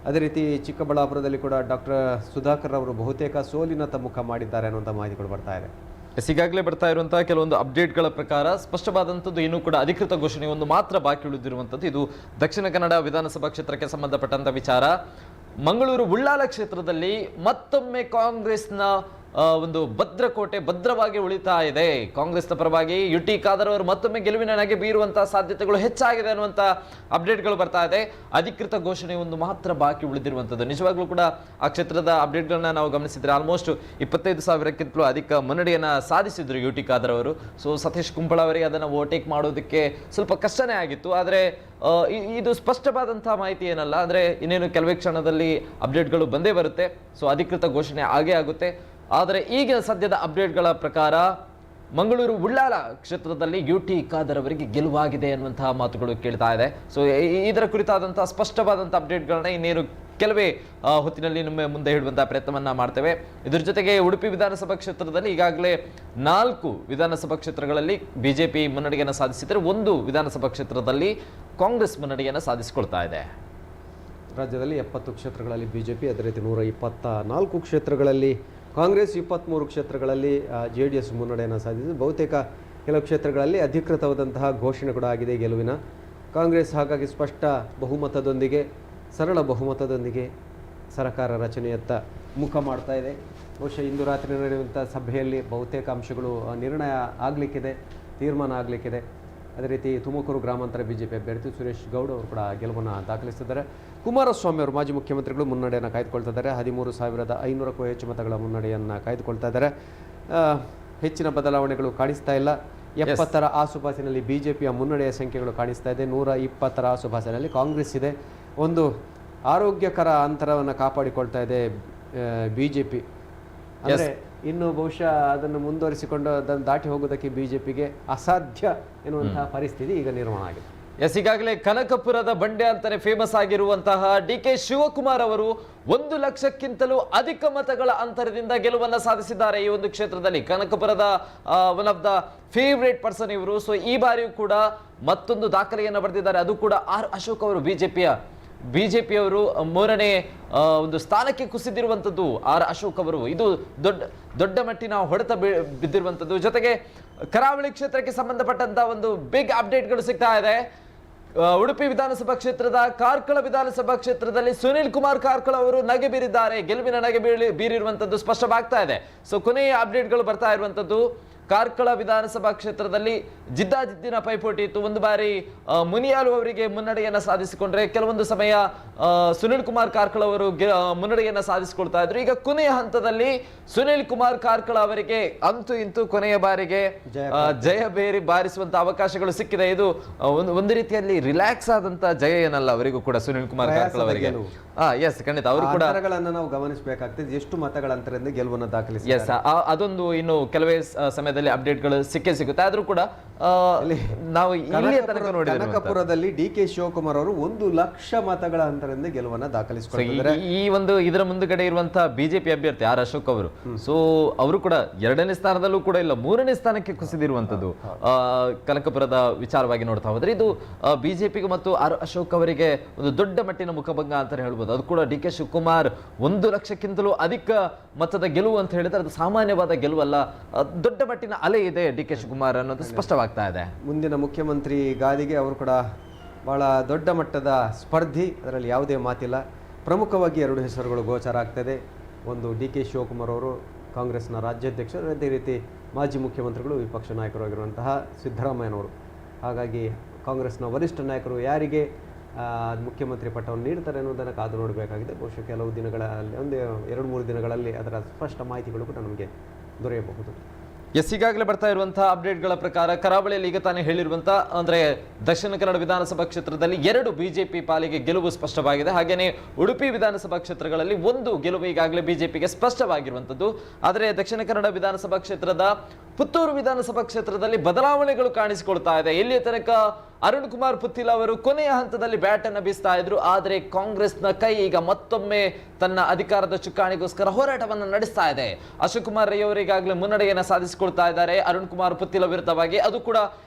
ಅದೇ ರೀತಿ ಚಿಕ್ಕಬಳ್ಳಾಪುರದಲ್ಲಿ ಕೂಡ ಡಾಕ್ಟರ್ ಸುಧಾಕರ್ ಅವರು ಬಹುತೇಕ ಸೋಲಿನ ಮುಖ ಮಾಡಿದ್ದಾರೆ ಅನ್ನುವಂಥ ಮಾಹಿತಿಗಳು ಬರ್ತಾ ಇದೆ. ಈಗಾಗಲೇ ಬರ್ತಾ ಇರುವಂತಹ ಕೆಲವೊಂದು ಅಪ್ಡೇಟ್ಗಳ ಪ್ರಕಾರ ಸ್ಪಷ್ಟವಾದಂಥದ್ದು ಇನ್ನೂ ಕೂಡ ಅಧಿಕೃತ ಘೋಷಣೆ ಒಂದು ಮಾತ್ರ ಬಾಕಿ ಉಳಿದಿರುವಂಥದ್ದು. ಇದು ದಕ್ಷಿಣ ಕನ್ನಡ ವಿಧಾನಸಭಾ ಕ್ಷೇತ್ರಕ್ಕೆ ಸಂಬಂಧಪಟ್ಟಂತ ವಿಚಾರ. ಮಂಗಳೂರು ಉಳ್ಳಾಲ ಕ್ಷೇತ್ರದಲ್ಲಿ ಮತ್ತೊಮ್ಮೆ ಕಾಂಗ್ರೆಸ್ನ ಒಂದು ಭದ್ರಕೋಟೆ ಭದ್ರವಾಗಿ ಉಳಿತಾ ಇದೆ. ಕಾಂಗ್ರೆಸ್ನ ಪರವಾಗಿ ಯುಟಿ ಖಾದರ್ ಅವರು ಮತ್ತೊಮ್ಮೆ ಗೆಲುವಿನ ನಗೆ ಬೀರುವಂತಹ ಸಾಧ್ಯತೆಗಳು ಹೆಚ್ಚಾಗಿದೆ ಅನ್ನುವಂಥ ಅಪ್ಡೇಟ್ಗಳು ಬರ್ತಾ ಇದೆ. ಅಧಿಕೃತ ಘೋಷಣೆ ಒಂದು ಮಾತ್ರ ಬಾಕಿ ಉಳಿದಿರುವಂಥದ್ದು. ನಿಜವಾಗ್ಲೂ ಕೂಡ ಆ ಕ್ಷೇತ್ರದ ಅಪ್ಡೇಟ್ಗಳನ್ನ ನಾವು ಗಮನಿಸಿದ್ರೆ ಆಲ್ಮೋಸ್ಟ್ 25,000ಕ್ಕಿಂತಲೂ ಅಧಿಕ ಮುನ್ನಡೆಯನ್ನ ಸಾಧಿಸಿದ್ರು ಯುಟಿ ಖಾದರ್ ಅವರು. ಸೊ ಸತೀಶ್ ಕುಂಪಳ ಅವರಿಗೆ ಅದನ್ನು ಓವರ್ಟೇಕ್ ಮಾಡೋದಕ್ಕೆ ಸ್ವಲ್ಪ ಕಷ್ಟನೇ ಆಗಿತ್ತು. ಆದರೆ ಇದು ಸ್ಪಷ್ಟವಾದಂತಹ ಮಾಹಿತಿ ಏನಲ್ಲ, ಅಂದರೆ ಇನ್ನೇನು ಕೆಲವೇ ಕ್ಷಣದಲ್ಲಿ ಅಪ್ಡೇಟ್ಗಳು ಬಂದೇ ಬರುತ್ತೆ. ಸೊ ಅಧಿಕೃತ ಘೋಷಣೆ ಆಗೇ ಆಗುತ್ತೆ. ಆದರೆ ಈಗ ಸದ್ಯದ ಅಪ್ಡೇಟ್ಗಳ ಪ್ರಕಾರ ಮಂಗಳೂರು ಉಳ್ಳಾಲ ಕ್ಷೇತ್ರದಲ್ಲಿ ಯುಟಿ ಖಾದರ್ ಅವರಿಗೆ ಗೆಲುವಾಗಿದೆ ಅನ್ನುವಂತಹ ಮಾತುಗಳು ಕೇಳ್ತಾ ಇದೆ. ಸೊ ಇದರ ಕುರಿತಾದಂತಹ ಸ್ಪಷ್ಟವಾದಂಥ ಅಪ್ಡೇಟ್ಗಳನ್ನ ಇನ್ನೇನು ಕೆಲವೇ ಹೊತ್ತಿನಲ್ಲಿ ನಮ್ಮ ಮುಂದೆ ಇಡುವಂತಹ ಪ್ರಯತ್ನವನ್ನ ಮಾಡ್ತೇವೆ. ಇದರ ಜೊತೆಗೆ ಉಡುಪಿ ವಿಧಾನಸಭಾ ಕ್ಷೇತ್ರದಲ್ಲಿ ಈಗಾಗಲೇ 4 ವಿಧಾನಸಭಾ ಕ್ಷೇತ್ರಗಳಲ್ಲಿ ಬಿಜೆಪಿ ಮುನ್ನಡೆಯನ್ನು ಸಾಧಿಸಿದರೆ 1 ವಿಧಾನಸಭಾ ಕ್ಷೇತ್ರದಲ್ಲಿ ಕಾಂಗ್ರೆಸ್ ಮುನ್ನಡೆಯನ್ನು ಸಾಧಿಸಿಕೊಳ್ತಾ ಇದೆ. ರಾಜ್ಯದಲ್ಲಿ 70 ಕ್ಷೇತ್ರಗಳಲ್ಲಿ ಬಿಜೆಪಿ, ಅದೇ ರೀತಿ 124 ಕ್ಷೇತ್ರಗಳಲ್ಲಿ ಕಾಂಗ್ರೆಸ್, 23 ಕ್ಷೇತ್ರಗಳಲ್ಲಿ JDS ಮುನ್ನಡೆಯನ್ನು ಸಾಧಿಸಿದೆ. ಬಹುತೇಕ ಕೆಲವು ಕ್ಷೇತ್ರಗಳಲ್ಲಿ ಅಧಿಕೃತವಾದಂತಹ ಘೋಷಣೆ ಕೂಡ ಆಗಿದೆ ಗೆಲುವಿನ. ಕಾಂಗ್ರೆಸ್ ಹಾಗಾಗಿ ಸ್ಪಷ್ಟ ಬಹುಮತದೊಂದಿಗೆ, ಸರಳ ಬಹುಮತದೊಂದಿಗೆ ಸರ್ಕಾರ ರಚನೆಯತ್ತ ಮುಖ ಮಾಡ್ತಾ ಇದೆ. ಬಹುಶಃ ಇಂದು ರಾತ್ರಿ ನಡೆಯುವಂಥ ಸಭೆಯಲ್ಲಿ ಬಹುತೇಕ ಅಂಶಗಳು ನಿರ್ಣಯ ಆಗಲಿಕ್ಕಿದೆ, ತೀರ್ಮಾನ ಆಗಲಿಕ್ಕಿದೆ. ಅದೇ ರೀತಿ ತುಮಕೂರು ಗ್ರಾಮಾಂತರ ಬಿಜೆಪಿ ಅಭ್ಯರ್ಥಿ ಸುರೇಶ್ ಗೌಡ್ ಅವರು ಕೂಡ ಗೆಲುವನ್ನು ದಾಖಲಿಸಿದ್ದಾರೆ. ಕುಮಾರಸ್ವಾಮಿ ಅವರು ಮಾಜಿ ಮುಖ್ಯಮಂತ್ರಿಗಳು ಮುನ್ನಡೆಯನ್ನು ಕಾಯ್ದುಕೊಳ್ತಾ ಇದ್ದಾರೆ. 13,500ಕ್ಕೂ ಹೆಚ್ಚು ಮತಗಳ ಮುನ್ನಡೆಯನ್ನು ಕಾಯ್ದುಕೊಳ್ತಾ ಇದ್ದಾರೆ. ಹೆಚ್ಚಿನ ಬದಲಾವಣೆಗಳು ಕಾಣಿಸ್ತಾ ಇಲ್ಲ. 70ರ ಆಸುಪಾಸಿನಲ್ಲಿ ಬಿಜೆಪಿಯ ಮುನ್ನಡೆಯ ಸಂಖ್ಯೆಗಳು ಕಾಣಿಸ್ತಾ ಇದೆ. 120ರ ಆಸುಪಾಸಿನಲ್ಲಿ ಕಾಂಗ್ರೆಸ್ ಇದೆ. ಒಂದು ಆರೋಗ್ಯಕರ ಅಂತರವನ್ನು ಕಾಪಾಡಿಕೊಳ್ತಾ ಇದೆ ಬಿಜೆಪಿ. ಅಂದರೆ ಇನ್ನು ಬಹುಶಃ ಅದನ್ನು ಮುಂದುವರಿಸಿಕೊಂಡು ಅದನ್ನು ದಾಟಿ ಹೋಗೋದಕ್ಕೆ ಬಿಜೆಪಿಗೆ ಅಸಾಧ್ಯ ಎನ್ನುವಂತಹ ಪರಿಸ್ಥಿತಿ ಈಗ ನಿರ್ಮಾಣ ಆಗಿದೆ. ಈಗಾಗಲೇ ಕನಕಪುರದ ಬಂಡೆ ಅಂತಾನೆ ಫೇಮಸ್ ಆಗಿರುವಂತಹ DK ಶಿವಕುಮಾರ್ ಅವರು 1 ಲಕ್ಷಕ್ಕಿಂತಲೂ ಅಧಿಕ ಮತಗಳ ಅಂತರದಿಂದ ಗೆಲುವನ್ನ ಸಾಧಿಸಿದ್ದಾರೆ. ಈ ಒಂದು ಕ್ಷೇತ್ರದಲ್ಲಿ ಕನಕಪುರದ one of the favourite person ಇವರು. ಸೊ ಈ ಬಾರಿಯೂ ಕೂಡ ಮತ್ತೊಂದು ದಾಖಲೆಯನ್ನು ಬರೆದಿದ್ದಾರೆ. ಅದು ಕೂಡ R ಅಶೋಕ್ ಅವರು ಬಿಜೆಪಿಯವರು 3ನೇ ಒಂದು ಸ್ಥಾನಕ್ಕೆ ಕುಸಿದಿರುವಂಥದ್ದು R ಅಶೋಕ್ ಅವರು. ಇದು ದೊಡ್ಡ ಮಟ್ಟಿನ ಹೊಡೆತ ಬಿದ್ದಿರುವಂಥದ್ದು. ಜೊತೆಗೆ ಕರಾವಳಿ ಕ್ಷೇತ್ರಕ್ಕೆ ಸಂಬಂಧಪಟ್ಟಂತ ಒಂದು ಬಿಗ್ ಅಪ್ಡೇಟ್ಗಳು ಸಿಗ್ತಾ ಇದೆ. ಉಡುಪಿ ವಿಧಾನಸಭಾ ಕ್ಷೇತ್ರದ ಕಾರ್ಕಳ ವಿಧಾನಸಭಾ ಕ್ಷೇತ್ರದಲ್ಲಿ ಸುನಿಲ್ ಕುಮಾರ್ ಕಾರ್ಕಳ ಅವರು ನಗೆ ಬೀರಿದ್ದಾರೆ. ಗೆಲುವಿನ ನಗೆ ಬೀರಿರುವಂಥದ್ದು ಸ್ಪಷ್ಟವಾಗ್ತಾ ಇದೆ. ಸೊ ಕೊನೆಯ ಅಪ್ಡೇಟ್ಗಳು ಬರ್ತಾ ಇರುವಂಥದ್ದು ಕಾರ್ಕಳ ವಿಧಾನಸಭಾ ಕ್ಷೇತ್ರದಲ್ಲಿ ಜಿದ್ದಾಜಿದ್ದಿನ ಪೈಪೋಟಿ ಇತ್ತು. ಒಂದು ಬಾರಿ ಮುನಿಯಾಲು ಅವರಿಗೆ ಮುನ್ನಡೆಯನ್ನು ಸಾಧಿಸಿಕೊಂಡ್ರೆ, ಕೆಲವೊಂದು ಸಮಯ ಸುನಿಲ್ ಕುಮಾರ್ ಕಾರ್ಕಳ ಅವರು ಮುನ್ನಡೆಯನ್ನು ಸಾಧಿಸಿಕೊಳ್ತಾ ಇದ್ರು. ಈಗ ಕೊನೆಯ ಹಂತದಲ್ಲಿ ಸುನಿಲ್ ಕುಮಾರ್ ಕಾರ್ಕಳ ಅವರಿಗೆ ಅಂತೂ ಇಂತೂ ಕೊನೆಯ ಬಾರಿಗೆ ಜಯ ಬೇರಿ ಬಾರಿಸುವಂತ ಅವಕಾಶಗಳು ಸಿಕ್ಕಿದೆ. ಇದು ಒಂದು ರೀತಿಯಲ್ಲಿ ರಿಲ್ಯಾಕ್ಸ್ ಆದಂತ ಜಯ ಏನಲ್ಲ ಅವರಿಗೂ ಕೂಡ, ಸುನಿಲ್ ಕುಮಾರ್ ಕಾರ್ಕಳ ಅವರಿಗೆ. ಎಸ್, ಖಂಡಿತ ಅವರು ಕೂಡ ನಾವು ಗಮನಿಸಬೇಕಾಗ್ತದೆ. ಎಷ್ಟು ಮತಗಳ ಅಂತರದಿಂದ ಗೆಲುವನ್ನು ದಾಖಲಿಸಿ, ಎಸ್, ಅದೊಂದು ಇನ್ನು ಕೆಲವೇ ಸಮಯದಲ್ಲಿ ಅಪ್ಡೇಟ್ಗಳು ಸಿಗುತ್ತೆ. ಆದ್ರೂ ಕೂಡ ನಾವು ಇಲ್ಲಿಯ ತನಕ ನೋಡಿದ್ರೆ ಕನಕಪುರದಲ್ಲಿ DK ಶಿವಕುಮಾರ್ ಅವರು 1 ಲಕ್ಷ ಮತಗಳ ಅಂತರದಿಂದ ಗೆಲುವನ್ನು ದಾಖಲಿಸಿಕೊಂಡಿದ್ದಾರೆ. ಈ ಒಂದು ಇದರ ಮುಂದುಗಡೆ ಇರುವಂತಹ ಬಿಜೆಪಿ ಅಭ್ಯರ್ಥಿ R ಅಶೋಕ್ ಅವರು, ಸೊ ಅವರು ಕೂಡ 2ನೇ ಸ್ಥಾನದಲ್ಲೂ ಕೂಡ ಇಲ್ಲ, 3ನೇ ಸ್ಥಾನಕ್ಕೆ ಕುಸಿದಿರುವಂತದ್ದು ಕನಕಪುರದ ವಿಚಾರವಾಗಿ ನೋಡ್ತಾ ಹೋದ್ರೆ ಇದು ಬಿಜೆಪಿಗೆ ಮತ್ತು R ಅಶೋಕ್ ಅವರಿಗೆ ಒಂದು ದೊಡ್ಡ ಮಟ್ಟಿನ ಮುಖಭಂಗ ಅಂತ ಹೇಳ್ಬೋದು. ಅದು ಕೂಡ DK ಶಿವಕುಮಾರ್ 1 ಲಕ್ಷಕ್ಕಿಂತಲೂ ಅಧಿಕ ಮತದ ಗೆಲುವು ಅಂತ ಹೇಳಿದ್ರೆ ಅದು ಸಾಮಾನ್ಯವಾದ ಗೆಲುವಲ್ಲ, ದೊಡ್ಡ ಮಟ್ಟಿನ ಅಲೆ ಇದೆ DK ಶಿವಕುಮಾರ್ ಅನ್ನೋದು ಸ್ಪಷ್ಟವಾಗ್ತಾ ಇದೆ. ಮುಂದಿನ ಮುಖ್ಯಮಂತ್ರಿ ಗಾದಿಗೆ ಅವರು ಕೂಡ ಬಹಳ ದೊಡ್ಡ ಮಟ್ಟದ ಸ್ಪರ್ಧಿ, ಅದರಲ್ಲಿ ಯಾವುದೇ ಮಾತಿಲ್ಲ. ಪ್ರಮುಖವಾಗಿ 2 ಹೆಸರುಗಳು ಗೋಚರ ಆಗ್ತದೆ. ಒಂದು DK ಶಿವಕುಮಾರ್ ಅವರು ಕಾಂಗ್ರೆಸ್ನ ರಾಜ್ಯಾಧ್ಯಕ್ಷರು, ಅದೇ ರೀತಿ ಮಾಜಿ ಮುಖ್ಯಮಂತ್ರಿಗಳು, ವಿಪಕ್ಷ ನಾಯಕರಾಗಿರುವಂತಹ ಸಿದ್ದರಾಮಯ್ಯನವರು. ಹಾಗಾಗಿ ಕಾಂಗ್ರೆಸ್ನ ವರಿಷ್ಠ ನಾಯಕರು ಯಾರಿಗೆ ಮುಖ್ಯಮಂತ್ರಿ ಪಟ್ಟವನ್ನು ನೀಡ್ತಾರೆ ಅನ್ನೋದನ್ನು ಕಾದು ನೋಡಬೇಕಾಗಿದೆ. ಬಹುಶಃ ಕೆಲವು ದಿನಗಳಲ್ಲಿ, 2-3 ದಿನಗಳಲ್ಲಿ ಅದರ ಸ್ಪಷ್ಟ ಮಾಹಿತಿಗಳು ಕೂಡ ನಮಗೆ ದೊರೆಯಬಹುದು. ಎಸ್, ಈಗಾಗಲೇ ಬರ್ತಾ ಇರುವಂತಹ ಅಪ್ಡೇಟ್ಗಳ ಪ್ರಕಾರ ಕರಾವಳಿಯಲ್ಲಿ ಈಗ ತಾನೇ ಹೇಳಿರುವಂತಹ ಅಂದ್ರೆ ದಕ್ಷಿಣ ಕನ್ನಡ ವಿಧಾನಸಭಾ ಕ್ಷೇತ್ರದಲ್ಲಿ 2 ಬಿಜೆಪಿ ಪಾಲಿಗೆ ಗೆಲುವು ಸ್ಪಷ್ಟವಾಗಿದೆ. ಹಾಗೇನೆ ಉಡುಪಿ ವಿಧಾನಸಭಾ ಕ್ಷೇತ್ರಗಳಲ್ಲಿ 1 ಗೆಲುವು ಈಗಾಗಲೇ ಬಿಜೆಪಿಗೆ ಸ್ಪಷ್ಟವಾಗಿರುವಂತದ್ದು. ಆದರೆ ದಕ್ಷಿಣ ಕನ್ನಡ ವಿಧಾನಸಭಾ ಕ್ಷೇತ್ರದ ಪುತ್ತೂರು ವಿಧಾನಸಭಾ ಕ್ಷೇತ್ರದಲ್ಲಿ ಬದಲಾವಣೆಗಳು ಕಾಣಿಸಿಕೊಳ್ತಾ ಇದೆ. ಇಲ್ಲಿಯ ತನಕ ಅರುಣ್ ಕುಮಾರ್ ಪುತ್ತಿಲ ಅವರು ಕೊನೆಯ ಹಂತದಲ್ಲಿ ಬ್ಯಾಟ್ ಅನ್ನು ಬೀಸ್ತಾ ಇದ್ರು. ಆದರೆ ಕಾಂಗ್ರೆಸ್ನ ಕೈ ಈಗ ಮತ್ತೊಮ್ಮೆ ತನ್ನ ಅಧಿಕಾರದ ಚುಕ್ಕಾಣಿಗೋಸ್ಕರ ಹೋರಾಟವನ್ನು ನಡೆಸ್ತಾ ಇದೆ. ಅಶೋಕ್ ಕುಮಾರ್ ರೈ ಅವರು ಈಗಾಗಲೇ ಮುನ್ನಡೆಯನ್ನು ಸಾಧಿಸಿಕೊಳ್ತಾ ಇದ್ದಾರೆ ಅರುಣ್ ಕುಮಾರ್ ಪುತ್ತಿಲ ವಿರುದ್ಧವಾಗಿ, ಅದು ಕೂಡ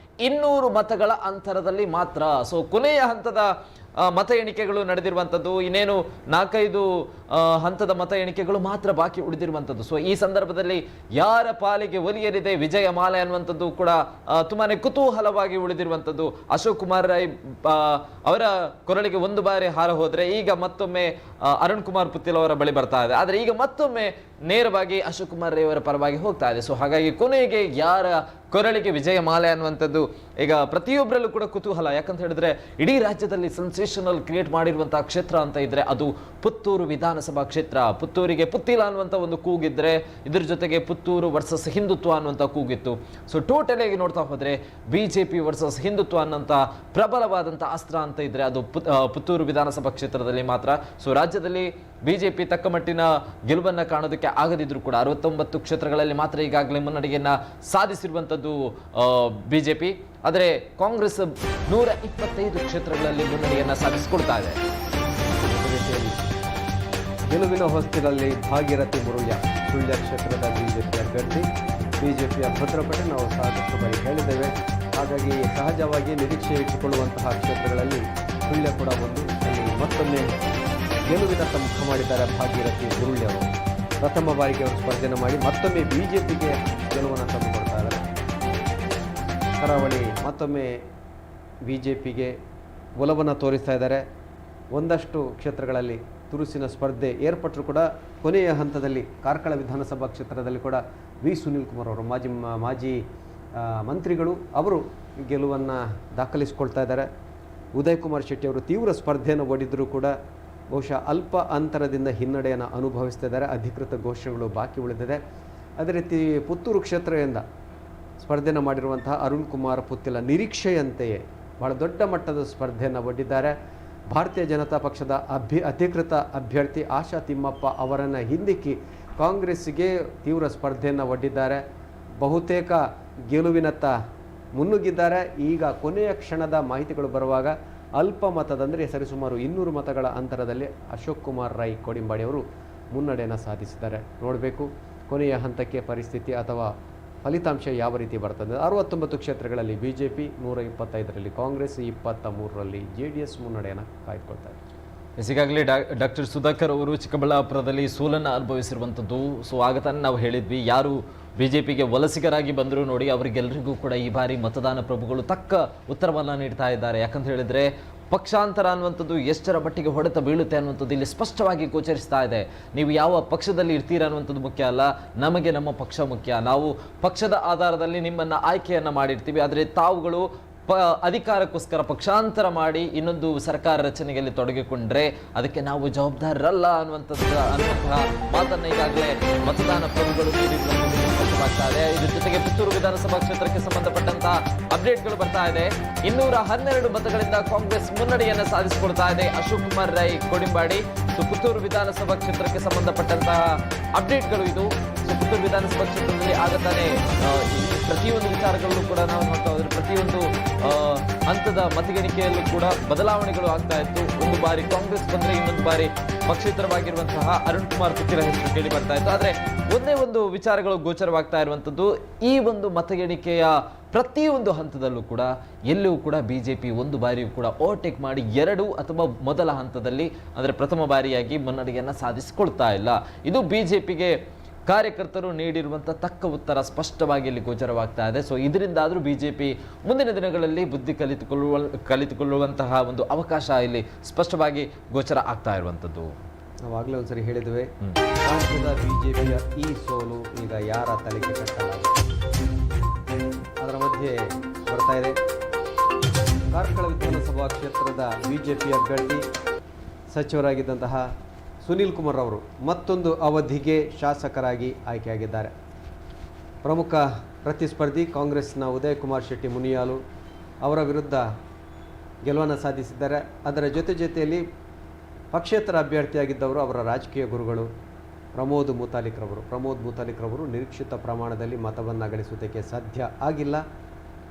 200 ಮತಗಳ ಅಂತರದಲ್ಲಿ ಮಾತ್ರ. ಸೊ ಕೊನೆಯ ಹಂತದ ಮತ ಎಣಿಕೆಗಳು ನಡೆದಿರುವಂಥದ್ದು, ಇನ್ನೇನು 4-5 ಹಂತದ ಮತ ಎಣಿಕೆಗಳು ಮಾತ್ರ ಬಾಕಿ ಉಳಿದಿರುವಂಥದ್ದು. ಸೊ ಈ ಸಂದರ್ಭದಲ್ಲಿ ಯಾರ ಪಾಲಿಗೆ ಒಲಿಯಲಿದೆ ವಿಜಯ ಮಾಲೆ ಅನ್ನುವಂಥದ್ದು ಕೂಡ ತುಂಬಾನೇ ಕುತೂಹಲವಾಗಿ ಉಳಿದಿರುವಂಥದ್ದು. ಅಶೋಕ್ ಕುಮಾರ್ ರೈ ಅವರ ಕೊರಳಿಗೆ ಒಂದು ಬಾರಿ ಹಾರ ಹೋದ್ರೆ ಈಗ ಮತ್ತೊಮ್ಮೆ ಅರುಣ್ ಕುಮಾರ್ ಪುತ್ತಿಲ್ ಅವರ ಬಳಿ ಬರ್ತಾ ಇದೆ. ಆದರೆ ಈಗ ಮತ್ತೊಮ್ಮೆ ನೇರವಾಗಿ ಅಶೋಕ್ ಕುಮಾರ್ ರೈ ಅವರ ಪರವಾಗಿ ಹೋಗ್ತಾ ಇದೆ. ಸೊ ಹಾಗಾಗಿ ಕೊನೆಗೆ ಯಾರ ಕೊರಳಿಗೆ ವಿಜಯ ಮಾಲೆ ಅನ್ನುವಂಥದ್ದು ಈಗ ಪ್ರತಿಯೊಬ್ಬರಲ್ಲೂ ಕೂಡ ಕುತೂಹಲ. ಯಾಕಂತ ಹೇಳಿದ್ರೆ ಇಡೀ ರಾಜ್ಯದಲ್ಲಿ ಸೆನ್ಸೇಷನಲ್ ಕ್ರಿಯೇಟ್ ಮಾಡಿರುವಂತಹ ಕ್ಷೇತ್ರ ಅಂತ ಇದ್ರೆ ಅದು ಪುತ್ತೂರು ವಿಧಾನಸಭಾ ಕ್ಷೇತ್ರ. ಪುತ್ತೂರಿಗೆ ಪುತ್ತಿಲ ಅನ್ನುವಂಥ ಒಂದು ಕೂಗಿದ್ರೆ ಇದ್ರ ಜೊತೆಗೆ ಪುತ್ತೂರು ವರ್ಸಸ್ ಹಿಂದುತ್ವ ಅನ್ನುವಂಥ ಕೂಗಿತ್ತು. ಸೊ ಟೋಟಲ್ ಆಗಿ ನೋಡ್ತಾ ಹೋದ್ರೆ ಬಿಜೆಪಿ ವರ್ಸಸ್ ಹಿಂದುತ್ವ ಅನ್ನೋಂಥ ಪ್ರಬಲವಾದಂಥ ಅಸ್ತ್ರ ಅಂತ ಇದ್ರೆ ಅದು ಪುತ್ತೂರು ವಿಧಾನಸಭಾ ಕ್ಷೇತ್ರದಲ್ಲಿ ಮಾತ್ರ. ಸೊ ರಾಜ್ಯದಲ್ಲಿ ಬಿಜೆಪಿ ತಕ್ಕ ಮಟ್ಟಿನ ಗೆಲುವನ್ನ ಕಾಣೋದಕ್ಕೆ ಆಗದಿದ್ರು ಕೂಡ 69 ಕ್ಷೇತ್ರಗಳಲ್ಲಿ ಮಾತ್ರ ಈಗಾಗಲೇ ಮುನ್ನಡೆಯನ್ನ ಸಾಧಿಸಿರುವಂಥದ್ದು ಬಿಜೆಪಿ. ಆದರೆ ಕಾಂಗ್ರೆಸ್ 125 ಕ್ಷೇತ್ರಗಳಲ್ಲಿ ಮುನ್ನಡೆಯನ್ನ ಸಾಧಿಸಿಕೊಳ್ತಾ ಇದೆ. ಗೆಲುವಿನ ಹೊಸ್ತಿಲಲ್ಲಿ ಭಾಗೀರಥಿ ಮುರುಳ್ಯ ಸುಳ್ಯ ಕ್ಷೇತ್ರದ ಬಿಜೆಪಿ ಅಭ್ಯರ್ಥಿ. ಬಿಜೆಪಿಯ ಭದ್ರಪಟೆ ನಾವು ಸಾಕಷ್ಟು ಬಾರಿ ಹೇಳಿದ್ದೇವೆ. ಹಾಗಾಗಿ ಸಹಜವಾಗಿ ನಿರೀಕ್ಷೆ ಇಟ್ಟುಕೊಳ್ಳುವಂತಹ ಕ್ಷೇತ್ರಗಳಲ್ಲಿ ಸುಳ್ಯ ಕೂಡ ಒಂದು. ಅಲ್ಲಿ ಮತ್ತೊಮ್ಮೆ ಗೆಲುವಿನತ್ತ ಮುಖ ಮಾಡಿದ್ದಾರೆ ಭಾಗೀರಥಿ ಮುರುಳ್ಯ ಅವರು. ಪ್ರಥಮ ಬಾರಿಗೆ ಅವರು ಸ್ಪರ್ಧೆಯನ್ನು ಮಾಡಿ ಮತ್ತೊಮ್ಮೆ ಬಿಜೆಪಿಗೆ ಗೆಲುವನ್ನು ತಂದುಕೊಡ್ತಾ ಇದ್ದಾರೆ. ಕರಾವಳಿ ಮತ್ತೊಮ್ಮೆ ಬಿಜೆಪಿಗೆ ಒಲವನ್ನು ತೋರಿಸ್ತಾ ಇದ್ದಾರೆ. ಒಂದಷ್ಟು ಕ್ಷೇತ್ರಗಳಲ್ಲಿ ತುರುಸಿನ ಸ್ಪರ್ಧೆ ಏರ್ಪಟ್ಟರೂ ಕೂಡ ಕೊನೆಯ ಹಂತದಲ್ಲಿ ಕಾರ್ಕಳ ವಿಧಾನಸಭಾ ಕ್ಷೇತ್ರದಲ್ಲಿ ಕೂಡ ವಿ ಸುನೀಲ್ ಕುಮಾರ್ ಅವರು ಮಾಜಿ ಮಂತ್ರಿಗಳು ಅವರು ಗೆಲುವನ್ನು ದಾಖಲಿಸಿಕೊಳ್ತಾ ಇದ್ದಾರೆ. ಉದಯ್ ಕುಮಾರ್ ಶೆಟ್ಟಿ ಅವರು ತೀವ್ರ ಸ್ಪರ್ಧೆಯನ್ನು ಒಡ್ಡಿದ್ರೂ ಕೂಡ ಬಹುಶಃ ಅಲ್ಪ ಅಂತರದಿಂದ ಹಿನ್ನಡೆಯನ್ನು ಅನುಭವಿಸ್ತಾ ಇದ್ದಾರೆ. ಅಧಿಕೃತ ಘೋಷಣೆಗಳು ಬಾಕಿ ಉಳಿದಿದೆ. ಅದೇ ರೀತಿ ಪುತ್ತೂರು ಕ್ಷೇತ್ರದಿಂದ ಸ್ಪರ್ಧೆಯನ್ನು ಮಾಡಿರುವಂತಹ ಅರುಣ್ ಕುಮಾರ್ ಪುತ್ತಿಲ ನಿರೀಕ್ಷೆಯಂತೆಯೇ ಬಹಳ ದೊಡ್ಡ ಮಟ್ಟದ ಸ್ಪರ್ಧೆಯನ್ನು ಒಡ್ಡಿದ್ದಾರೆ. ಭಾರತೀಯ ಜನತಾ ಪಕ್ಷದ ಅಧಿಕೃತ ಅಭ್ಯರ್ಥಿ ಆಶಾ ತಿಮ್ಮಪ್ಪ ಅವರನ್ನು ಹಿಂದಿಕ್ಕಿ ಕಾಂಗ್ರೆಸ್ಸಿಗೆ ತೀವ್ರ ಸ್ಪರ್ಧೆಯನ್ನು ಒಡ್ಡಿದ್ದಾರೆ. ಬಹುತೇಕ ಗೆಲುವಿನತ್ತ ಮುನ್ನುಗ್ಗಿದ್ದಾರೆ. ಈಗ ಕೊನೆಯ ಕ್ಷಣದ ಮಾಹಿತಿಗಳು ಬರುವಾಗ ಅಲ್ಪ ಮತದಂದರೆ ಸರಿಸುಮಾರು 200 ಮತಗಳ ಅಂತರದಲ್ಲಿ ಅಶೋಕ್ ಕುಮಾರ್ ರೈ ಕೋಡಿಂಬಾಡಿ ಅವರು ಮುನ್ನಡೆಯನ್ನು ಸಾಧಿಸಿದ್ದಾರೆ. ನೋಡಬೇಕು ಕೊನೆಯ ಹಂತಕ್ಕೆ ಪರಿಸ್ಥಿತಿ ಅಥವಾ ಫಲಿತಾಂಶ ಯಾವ ರೀತಿ ಬರ್ತದೆ. 69 ಕ್ಷೇತ್ರಗಳಲ್ಲಿ ಬಿಜೆಪಿ, 125ರಲ್ಲಿ ಕಾಂಗ್ರೆಸ್, 23ರಲ್ಲಿ JDS ಮುನ್ನಡೆಯನ್ನು ಕಾಯ್ದುಕೊಳ್ತಾರೆ. ಈಗಾಗಲೇ ಡಾಕ್ಟರ್ ಸುಧಾಕರ್ ಅವರು ಚಿಕ್ಕಬಳ್ಳಾಪುರದಲ್ಲಿ ಸೋಲನ್ನು ಅನುಭವಿಸಿರುವಂಥದ್ದು. ಸೊ ಆಗ ತಾನೇ ನಾವು ಹೇಳಿದ್ವಿ ಯಾರು ಬಿಜೆಪಿಗೆ ವಲಸಿಗರಾಗಿ ಬಂದರೂ ನೋಡಿ ಅವರಿಗೆಲ್ಲರಿಗೂ ಕೂಡ ಈ ಬಾರಿ ಮತದಾನ ಪ್ರಭುಗಳು ತಕ್ಕ ಉತ್ತರವನ್ನು ನೀಡ್ತಾ ಇದ್ದಾರೆ. ಯಾಕಂತ ಹೇಳಿದ್ರೆ ಪಕ್ಷಾಂತರ ಅನ್ನುವಂಥದ್ದು ಎಷ್ಟರ ಮಟ್ಟಿಗೆ ಹೊಡೆತ ಬೀಳುತ್ತೆ ಅನ್ನುವಂಥದ್ದು ಇಲ್ಲಿ ಸ್ಪಷ್ಟವಾಗಿ ಗೋಚರಿಸ್ತಾ ಇದೆ. ನೀವು ಯಾವ ಪಕ್ಷದಲ್ಲಿ ಇರ್ತೀರಾ ಅನ್ನುವಂಥದ್ದು ಮುಖ್ಯ ಅಲ್ಲ, ನಮಗೆ ನಮ್ಮ ಪಕ್ಷ ಮುಖ್ಯ. ನಾವು ಪಕ್ಷದ ಆಧಾರದಲ್ಲಿ ನಿಮ್ಮನ್ನು ಆಯ್ಕೆಯನ್ನು ಮಾಡಿರ್ತೀವಿ. ಆದರೆ ತಾವುಗಳು ಅಧಿಕಾರಕ್ಕೋಸ್ಕರ ಪಕ್ಷಾಂತರ ಮಾಡಿ ಇನ್ನೊಂದು ಸರ್ಕಾರ ರಚನೆಯಲ್ಲಿ ತೊಡಗಿಕೊಂಡ್ರೆ ಅದಕ್ಕೆ ನಾವು ಜವಾಬ್ದಾರರಲ್ಲ ಅನ್ನುವಂತಹ ಮಾತನ್ನು ಈಗಾಗಲೇ ಮತದಾನ ಪ್ರಭುಗಳು ನೀಡಿರುವಂಥದ್ದು ಸ್ಪಷ್ಟವಾಗ್ತಾ ಇದೆ. ಇದ್ರ ಜೊತೆಗೆ ಪುತ್ತೂರು ವಿಧಾನಸಭಾ ಕ್ಷೇತ್ರಕ್ಕೆ ಸಂಬಂಧಪಟ್ಟಂತಹ ಅಪ್ಡೇಟ್ಗಳು ಬರ್ತಾ ಇದೆ. 212 ಮತಗಳಿಂದ ಕಾಂಗ್ರೆಸ್ ಮುನ್ನಡೆಯನ್ನು ಸಾಧಿಸಿಕೊಡ್ತಾ ಇದೆ. ಅಶೋಕ್ ಕುಮಾರ್ ರೈ ಕೋಡಿಂಬಾಡಿ. ಪುತ್ತೂರು ವಿಧಾನಸಭಾ ಕ್ಷೇತ್ರಕ್ಕೆ ಸಂಬಂಧಪಟ್ಟಂತಹ ಅಪ್ಡೇಟ್ಗಳು ಇದು. ಪುತ್ತೂರು ವಿಧಾನಸಭಾ ಕ್ಷೇತ್ರದಲ್ಲಿ ಆಗತಾನೆ ಪ್ರತಿಯೊಂದು ವಿಚಾರಗಳಲ್ಲೂ ಕೂಡ ನಾವು ನೋಡ್ತಾ ಹೋದ್ರೆ ಪ್ರತಿಯೊಂದು ಹಂತದ ಮತಗಣಿಕೆಯಲ್ಲೂ ಕೂಡ ಬದಲಾವಣೆಗಳು ಆಗ್ತಾ ಇತ್ತು. ಒಂದು ಬಾರಿ ಕಾಂಗ್ರೆಸ್ ಬಂದ್ರೆ ಇನ್ನೊಂದು ಬಾರಿ ಪಕ್ಷೇತರವಾಗಿರುವಂತಹ ಅರುಣ್ ಕುಮಾರ್ ಪುತ್ತಿಲ ಹೆಸರು ಕೇಳಿ ಬರ್ತಾ ಇತ್ತು. ಆದ್ರೆ ಒಂದೇ ಒಂದು ವಿಚಾರಗಳು ಗೋಚರವಾಗ್ತಾ ಇರುವಂತದ್ದು, ಈ ಒಂದು ಮತಗಣಿಕೆಯ ಪ್ರತಿಯೊಂದು ಹಂತದಲ್ಲೂ ಕೂಡ ಎಲ್ಲೂ ಕೂಡ ಬಿಜೆಪಿ ಒಂದು ಬಾರಿಯೂ ಕೂಡ ಓವರ್ಟೇಕ್ ಮಾಡಿ 2 ಅಥವಾ ಮೊದಲ ಹಂತದಲ್ಲಿ ಅಂದರೆ ಪ್ರಥಮ ಬಾರಿಯಾಗಿ ಮುನ್ನಡೆಯನ್ನು ಸಾಧಿಸಿಕೊಳ್ತಾ ಇಲ್ಲ. ಇದು ಬಿಜೆಪಿಗೆ ಕಾರ್ಯಕರ್ತರು ನೀಡಿರುವಂಥ ತಕ್ಕ ಉತ್ತರ ಸ್ಪಷ್ಟವಾಗಿ ಇಲ್ಲಿ ಗೋಚರವಾಗ್ತಾ ಇದೆ. ಸೊ ಇದರಿಂದಾದರೂ ಬಿಜೆಪಿ ಮುಂದಿನ ದಿನಗಳಲ್ಲಿ ಬುದ್ಧಿ ಕಲಿತುಕೊಳ್ಳುವಂತಹ ಒಂದು ಅವಕಾಶ ಇಲ್ಲಿ ಸ್ಪಷ್ಟವಾಗಿ ಗೋಚರ ಆಗ್ತಾ ಇರುವಂಥದ್ದು. ನಾವಾಗಲೇ ಒಂದ್ಸರಿ ಹೇಳಿದ್ವಿ, ರಾಜ್ಯದ ಬಿಜೆಪಿಯ ಈ ಸೋಲು ಈಗ ಯಾರ ತಲೆಗೆ ಕಟ್ಟಲಾಗಿದೆ. ಅದರ ಮಧ್ಯೆ ಬರ್ತಾ ಇದೆ ಕಾರ್ಕಳ ವಿಧಾನಸಭಾ ಕ್ಷೇತ್ರದ ಬಿಜೆಪಿ ಅಭ್ಯರ್ಥಿ ಸಚಿವರಾಗಿದ್ದಂತಹ ಸುನೀಲ್ ಕುಮಾರ್ ಅವರು ಮತ್ತೊಂದು ಅವಧಿಗೆ ಶಾಸಕರಾಗಿ ಆಯ್ಕೆಯಾಗಿದ್ದಾರೆ. ಪ್ರಮುಖ ಪ್ರತಿಸ್ಪರ್ಧಿ ಕಾಂಗ್ರೆಸ್ನ ಉದಯ್ ಕುಮಾರ್ ಶೆಟ್ಟಿ ಮುನಿಯಾಲು ಅವರ ವಿರುದ್ಧ ಗೆಲುವನ್ನು ಸಾಧಿಸಿದ್ದಾರೆ. ಅದರ ಜೊತೆಯಲ್ಲಿ ಪಕ್ಷೇತರ ಅಭ್ಯರ್ಥಿಯಾಗಿದ್ದವರು ಅವರ ರಾಜಕೀಯ ಗುರುಗಳು ಪ್ರಮೋದ್ ಮುತಾಲಿಕ್ರವರು ನಿರೀಕ್ಷಿತ ಪ್ರಮಾಣದಲ್ಲಿ ಮತವನ್ನು ಗಳಿಸುವುದಕ್ಕೆ ಸಾಧ್ಯ ಆಗಿಲ್ಲ.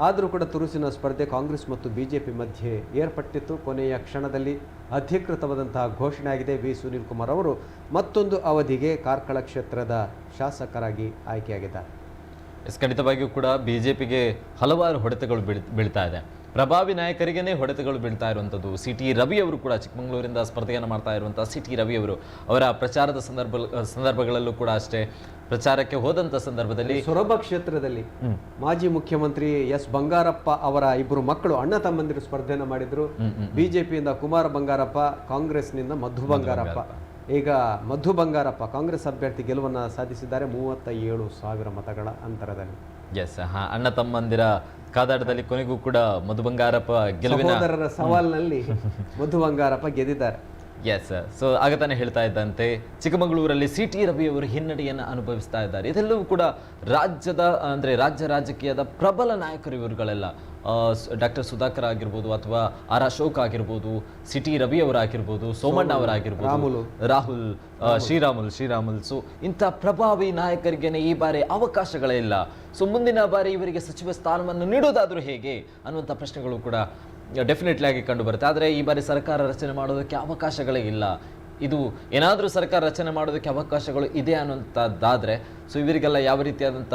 ಆದರೂ ಕೂಡ ತುರುಸಿನ ಸ್ಪರ್ಧೆ ಕಾಂಗ್ರೆಸ್ ಮತ್ತು ಬಿಜೆಪಿ ಮಧ್ಯೆ ಏರ್ಪಟ್ಟಿತ್ತು. ಕೊನೆಯ ಕ್ಷಣದಲ್ಲಿ ಅಧಿಕೃತವಾದಂತಹ ಘೋಷಣೆ ಆಗಿದೆ. ವಿ ಸುನೀಲ್ ಕುಮಾರ್ ಅವರು ಮತ್ತೊಂದು ಅವಧಿಗೆ ಕಾರ್ಕಳ ಕ್ಷೇತ್ರದ ಶಾಸಕರಾಗಿ ಆಯ್ಕೆಯಾಗಿದ್ದಾರೆ. ಖಂಡಿತವಾಗಿಯೂ ಕೂಡ ಬಿಜೆಪಿಗೆ ಹಲವಾರು ಹೊಡೆತಗಳು ಬೀಳ್ತಾ ಇದೆ. ಪ್ರಭಾವಿ ನಾಯಕರಿಗೇನೆ ಹೊಡೆತಗಳು ಬೀಳ್ತಾ ಇರುವಂಥದ್ದು. ಸಿ.ಟಿ. ರವಿ ಅವರು ಕೂಡ ಚಿಕ್ಕಮಗಳೂರಿಂದ ಸ್ಪರ್ಧೆಯನ್ನು ಮಾಡ್ತಾ ಇರುವಂತಹ ಸಿ.ಟಿ. ರವಿ ಅವರು ಅವರ ಪ್ರಚಾರದ ಸಂದರ್ಭಗಳಲ್ಲೂ ಕೂಡ ಅಷ್ಟೇ, ಪ್ರಚಾರಕ್ಕೆ ಹೋದಂತ ಸಂದರ್ಭದಲ್ಲಿ ಸೊರಬ ಕ್ಷೇತ್ರದಲ್ಲಿ ಮಾಜಿ ಮುಖ್ಯಮಂತ್ರಿ ಎಸ್ ಬಂಗಾರಪ್ಪ ಅವರ ಇಬ್ಬರು ಮಕ್ಕಳು ಅಣ್ಣ ತಮ್ಮಂದಿರು ಸ್ಪರ್ಧೆಯನ್ನು ಮಾಡಿದ್ರು. ಬಿಜೆಪಿಯಿಂದ ಕುಮಾರ ಬಂಗಾರಪ್ಪ, ಕಾಂಗ್ರೆಸ್ನಿಂದ ಮಧು ಬಂಗಾರಪ್ಪ. ಈಗ ಮಧು ಬಂಗಾರಪ್ಪ ಕಾಂಗ್ರೆಸ್ ಅಭ್ಯರ್ಥಿ ಗೆಲುವನ್ನು ಸಾಧಿಸಿದ್ದಾರೆ 37,000 ಮತಗಳ ಅಂತರದಲ್ಲಿ. ಎಸ್, ಅಣ್ಣ ತಮ್ಮಂದಿರ ಕಾದಾಟದಲ್ಲಿ ಕೊನೆಗೂ ಕೂಡ ಮಧು ಬಂಗಾರಪ್ಪ ಸಹೋದರರ ಸವಾಲಿನಲ್ಲಿ ಮಧು ಬಂಗಾರಪ್ಪ ಗೆದ್ದಿದ್ದಾರೆ. ಎಸ್, ಸೊ ಆಗ ತಾನೇ ಹೇಳ್ತಾ ಇದ್ದಂತೆ ಚಿಕ್ಕಮಗಳೂರಲ್ಲಿ ಸಿ.ಟಿ. ರವಿ ಅವರು ಹಿನ್ನಡೆಯನ್ನು ಅನುಭವಿಸ್ತಾ ಇದ್ದಾರೆ. ಇದೆಲ್ಲವೂ ಕೂಡ ರಾಜ್ಯ ರಾಜಕೀಯದ ಪ್ರಬಲ ನಾಯಕರು ಇವರುಗಳೆಲ್ಲ. ಡಾಕ್ಟರ್ ಸುಧಾಕರ್ ಆಗಿರ್ಬೋದು, ಅಥವಾ ಆರ್ ಅಶೋಕ್ ಆಗಿರ್ಬೋದು, ಸಿ.ಟಿ. ರವಿ ಅವರಾಗಿರ್ಬೋದು, ಸೋಮಣ್ಣ ಅವರಾಗಿರ್ಬೋದು, ರಾಹುಲ್, ಶ್ರೀರಾಮುಲ್. ಸೊ ಇಂಥ ಪ್ರಭಾವಿ ನಾಯಕರಿಗೇನೆ ಈ ಬಾರಿ ಅವಕಾಶಗಳೇ ಇಲ್ಲ. ಸೊ ಮುಂದಿನ ಬಾರಿ ಇವರಿಗೆ ಸಚಿವ ಸ್ಥಾನವನ್ನು ನೀಡೋದಾದ್ರೂ ಹೇಗೆ ಅನ್ನುವಂಥ ಪ್ರಶ್ನೆಗಳು ಕೂಡ ಡೆಫಿನೆಟ್ಲಿ ಆಗಿ ಕಂಡು ಬರುತ್ತೆ. ಆದರೆ ಈ ಬಾರಿ ಸರ್ಕಾರ ರಚನೆ ಮಾಡೋದಕ್ಕೆ ಅವಕಾಶಗಳೇ ಇಲ್ಲ. ಇದು ಏನಾದರೂ ಸರ್ಕಾರ ರಚನೆ ಮಾಡೋದಕ್ಕೆ ಅವಕಾಶಗಳು ಇದೆ ಅನ್ನುವಂಥದ್ದಾದರೆ ಸೊ ಇವರಿಗೆಲ್ಲ ಯಾವ ರೀತಿಯಾದಂಥ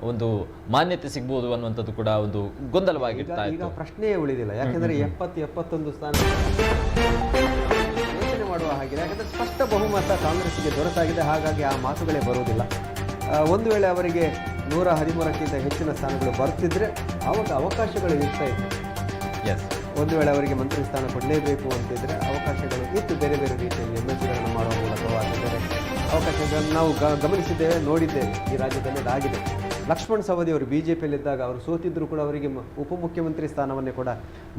ಒಂದು ಮಾನ್ಯತೆ ಸಿಗ್ಬೋದು ಅನ್ನುವಂಥದ್ದು ಕೂಡ ಒಂದು ಗೊಂದಲವಾಗಿರ್ತಾ ಇತ್ತು. ಈಗ ಪ್ರಶ್ನೆಯೇ ಉಳಿದಿಲ್ಲ, ಯಾಕಂದ್ರೆ 70-71 ಸ್ಥಾನ ಯೋಚನೆ ಮಾಡುವ ಹಾಗಿದೆ. ಯಾಕಂದ್ರೆ ಸ್ಪಷ್ಟ ಬಹುಮತ ಕಾಂಗ್ರೆಸ್ಗೆ ದೊರೆತಾಗಿದೆ. ಹಾಗಾಗಿ ಆ ಮಾತುಗಳೇ ಬರುವುದಿಲ್ಲ. ಒಂದು ವೇಳೆ ಅವರಿಗೆ 113ಕ್ಕಿಂತ ಹೆಚ್ಚಿನ ಸ್ಥಾನಗಳು ಬರ್ತಿದ್ರೆ ಆವಾಗ ಅವಕಾಶಗಳು ಇರ್ತಾ ಇತ್ತು. ಒಂದು ವೇಳೆ ಅವರಿಗೆ ಮಂತ್ರಿ ಸ್ಥಾನ ಕೊಡಲೇಬೇಕು ಅಂತಿದ್ರೆ ಅವಕಾಶಗಳು ಇತ್ತು, ಬೇರೆ ಬೇರೆ ರೀತಿಯಲ್ಲಿ MLC-ಗಳನ್ನು ಮಾಡುವ ಮೂಲಕವಾಗಿ ಬೇರೆ ಅವಕಾಶಗಳನ್ನು ನಾವು ಗಮನಿಸಿದ್ದೇವೆ, ನೋಡಿದ್ದೇವೆ. ಈ ರಾಜ್ಯದಲ್ಲಿ ಅದಾಗಿದೆ. ಲಕ್ಷ್ಮಣ್ ಸವದಿ ಅವರು ಬಿಜೆಪಿಯಲ್ಲಿದ್ದಾಗ ಅವರು ಸೋತಿದ್ರು ಕೂಡ ಅವರಿಗೆ ಉಪಮುಖ್ಯಮಂತ್ರಿ ಸ್ಥಾನವನ್ನೇ ಕೂಡ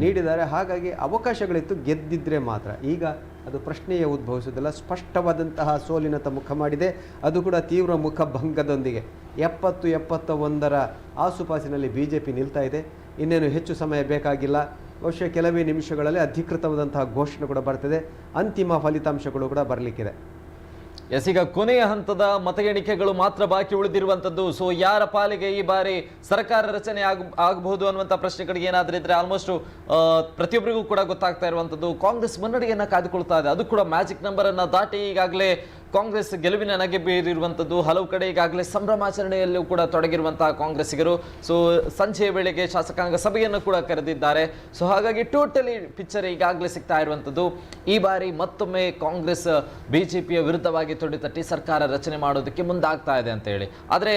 ನೀಡಿದ್ದಾರೆ. ಹಾಗಾಗಿ ಅವಕಾಶಗಳಿತ್ತು, ಗೆದ್ದಿದ್ರೆ ಮಾತ್ರ. ಈಗ ಅದು ಪ್ರಶ್ನೆಯೇ ಉದ್ಭವಿಸುವುದಿಲ್ಲ. ಸ್ಪಷ್ಟವಾದಂತಹ ಸೋಲಿನತ್ತ ಮುಖ ಮಾಡಿದೆ, ಅದು ಕೂಡ ತೀವ್ರ ಮುಖಭಂಗದೊಂದಿಗೆ. 70-71 ಆಸುಪಾಸಿನಲ್ಲಿ ಬಿಜೆಪಿ ನಿಲ್ತಾ ಇದೆ. ಇನ್ನೇನು ಹೆಚ್ಚು ಸಮಯ ಬೇಕಾಗಿಲ್ಲ. ಬಹುಶಃ ಕೆಲವೇ ನಿಮಿಷಗಳಲ್ಲಿ ಅಧಿಕೃತವಾದಂತಹ ಘೋಷಣೆ ಕೂಡ ಬರ್ತದೆ, ಅಂತಿಮ ಫಲಿತಾಂಶಗಳು ಕೂಡ ಬರಲಿಕ್ಕಿದೆ. ಎಸ್, ಈಗ ಕೊನೆಯ ಹಂತದ ಮತ ಎಣಿಕೆಗಳು ಮಾತ್ರ ಬಾಕಿ ಉಳಿದಿರುವಂಥದ್ದು. ಸೊ ಯಾರ ಪಾಲಿಗೆ ಈ ಬಾರಿ ಸರ್ಕಾರ ರಚನೆ ಆಗಬಹುದು ಅನ್ನುವಂಥ ಪ್ರಶ್ನೆಗಳಿಗೆ ಏನಾದರೂ ಇದ್ರೆ ಆಲ್ಮೋಸ್ಟ್ ಪ್ರತಿಯೊಬ್ಬರಿಗೂ ಕೂಡ ಗೊತ್ತಾಗ್ತಾ ಇರುವಂಥದ್ದು ಕಾಂಗ್ರೆಸ್ ಮುನ್ನಡೆಯನ್ನು ಕಾಯ್ದುಕೊಳ್ತಾ ಇದೆ. ಅದು ಕೂಡ ಮ್ಯಾಜಿಕ್ ನಂಬರನ್ನು ದಾಟಿ ಈಗಾಗಲೇ ಕಾಂಗ್ರೆಸ್ ಗೆಲುವಿನ ನಗೆ ಬೀರಿರುವಂಥದ್ದು. ಹಲವು ಕಡೆ ಈಗಾಗಲೇ ಸಂಭ್ರಮಾಚರಣೆಯಲ್ಲೂ ಕೂಡ ತೊಡಗಿರುವಂತಹ ಕಾಂಗ್ರೆಸ್ಸಿಗರು ಸೊ ಸಂಜೆಯ ವೇಳೆಗೆ ಶಾಸಕಾಂಗ ಸಭೆಯನ್ನು ಕೂಡ ಕರೆದಿದ್ದಾರೆ. ಸೊ ಹಾಗಾಗಿ ಟೋಟಲಿ ಪಿಕ್ಚರ್ ಈಗಾಗಲೇ ಸಿಗ್ತಾ ಇರುವಂಥದ್ದು. ಈ ಬಾರಿ ಮತ್ತೊಮ್ಮೆ ಕಾಂಗ್ರೆಸ್ ಬಿಜೆಪಿಯ ವಿರುದ್ಧವಾಗಿ ತೊಡೆತಟ್ಟಿ ಸರ್ಕಾರ ರಚನೆ ಮಾಡೋದಕ್ಕೆ ಮುಂದಾಗ್ತಾ ಇದೆ ಅಂತ ಹೇಳಿ. ಆದರೆ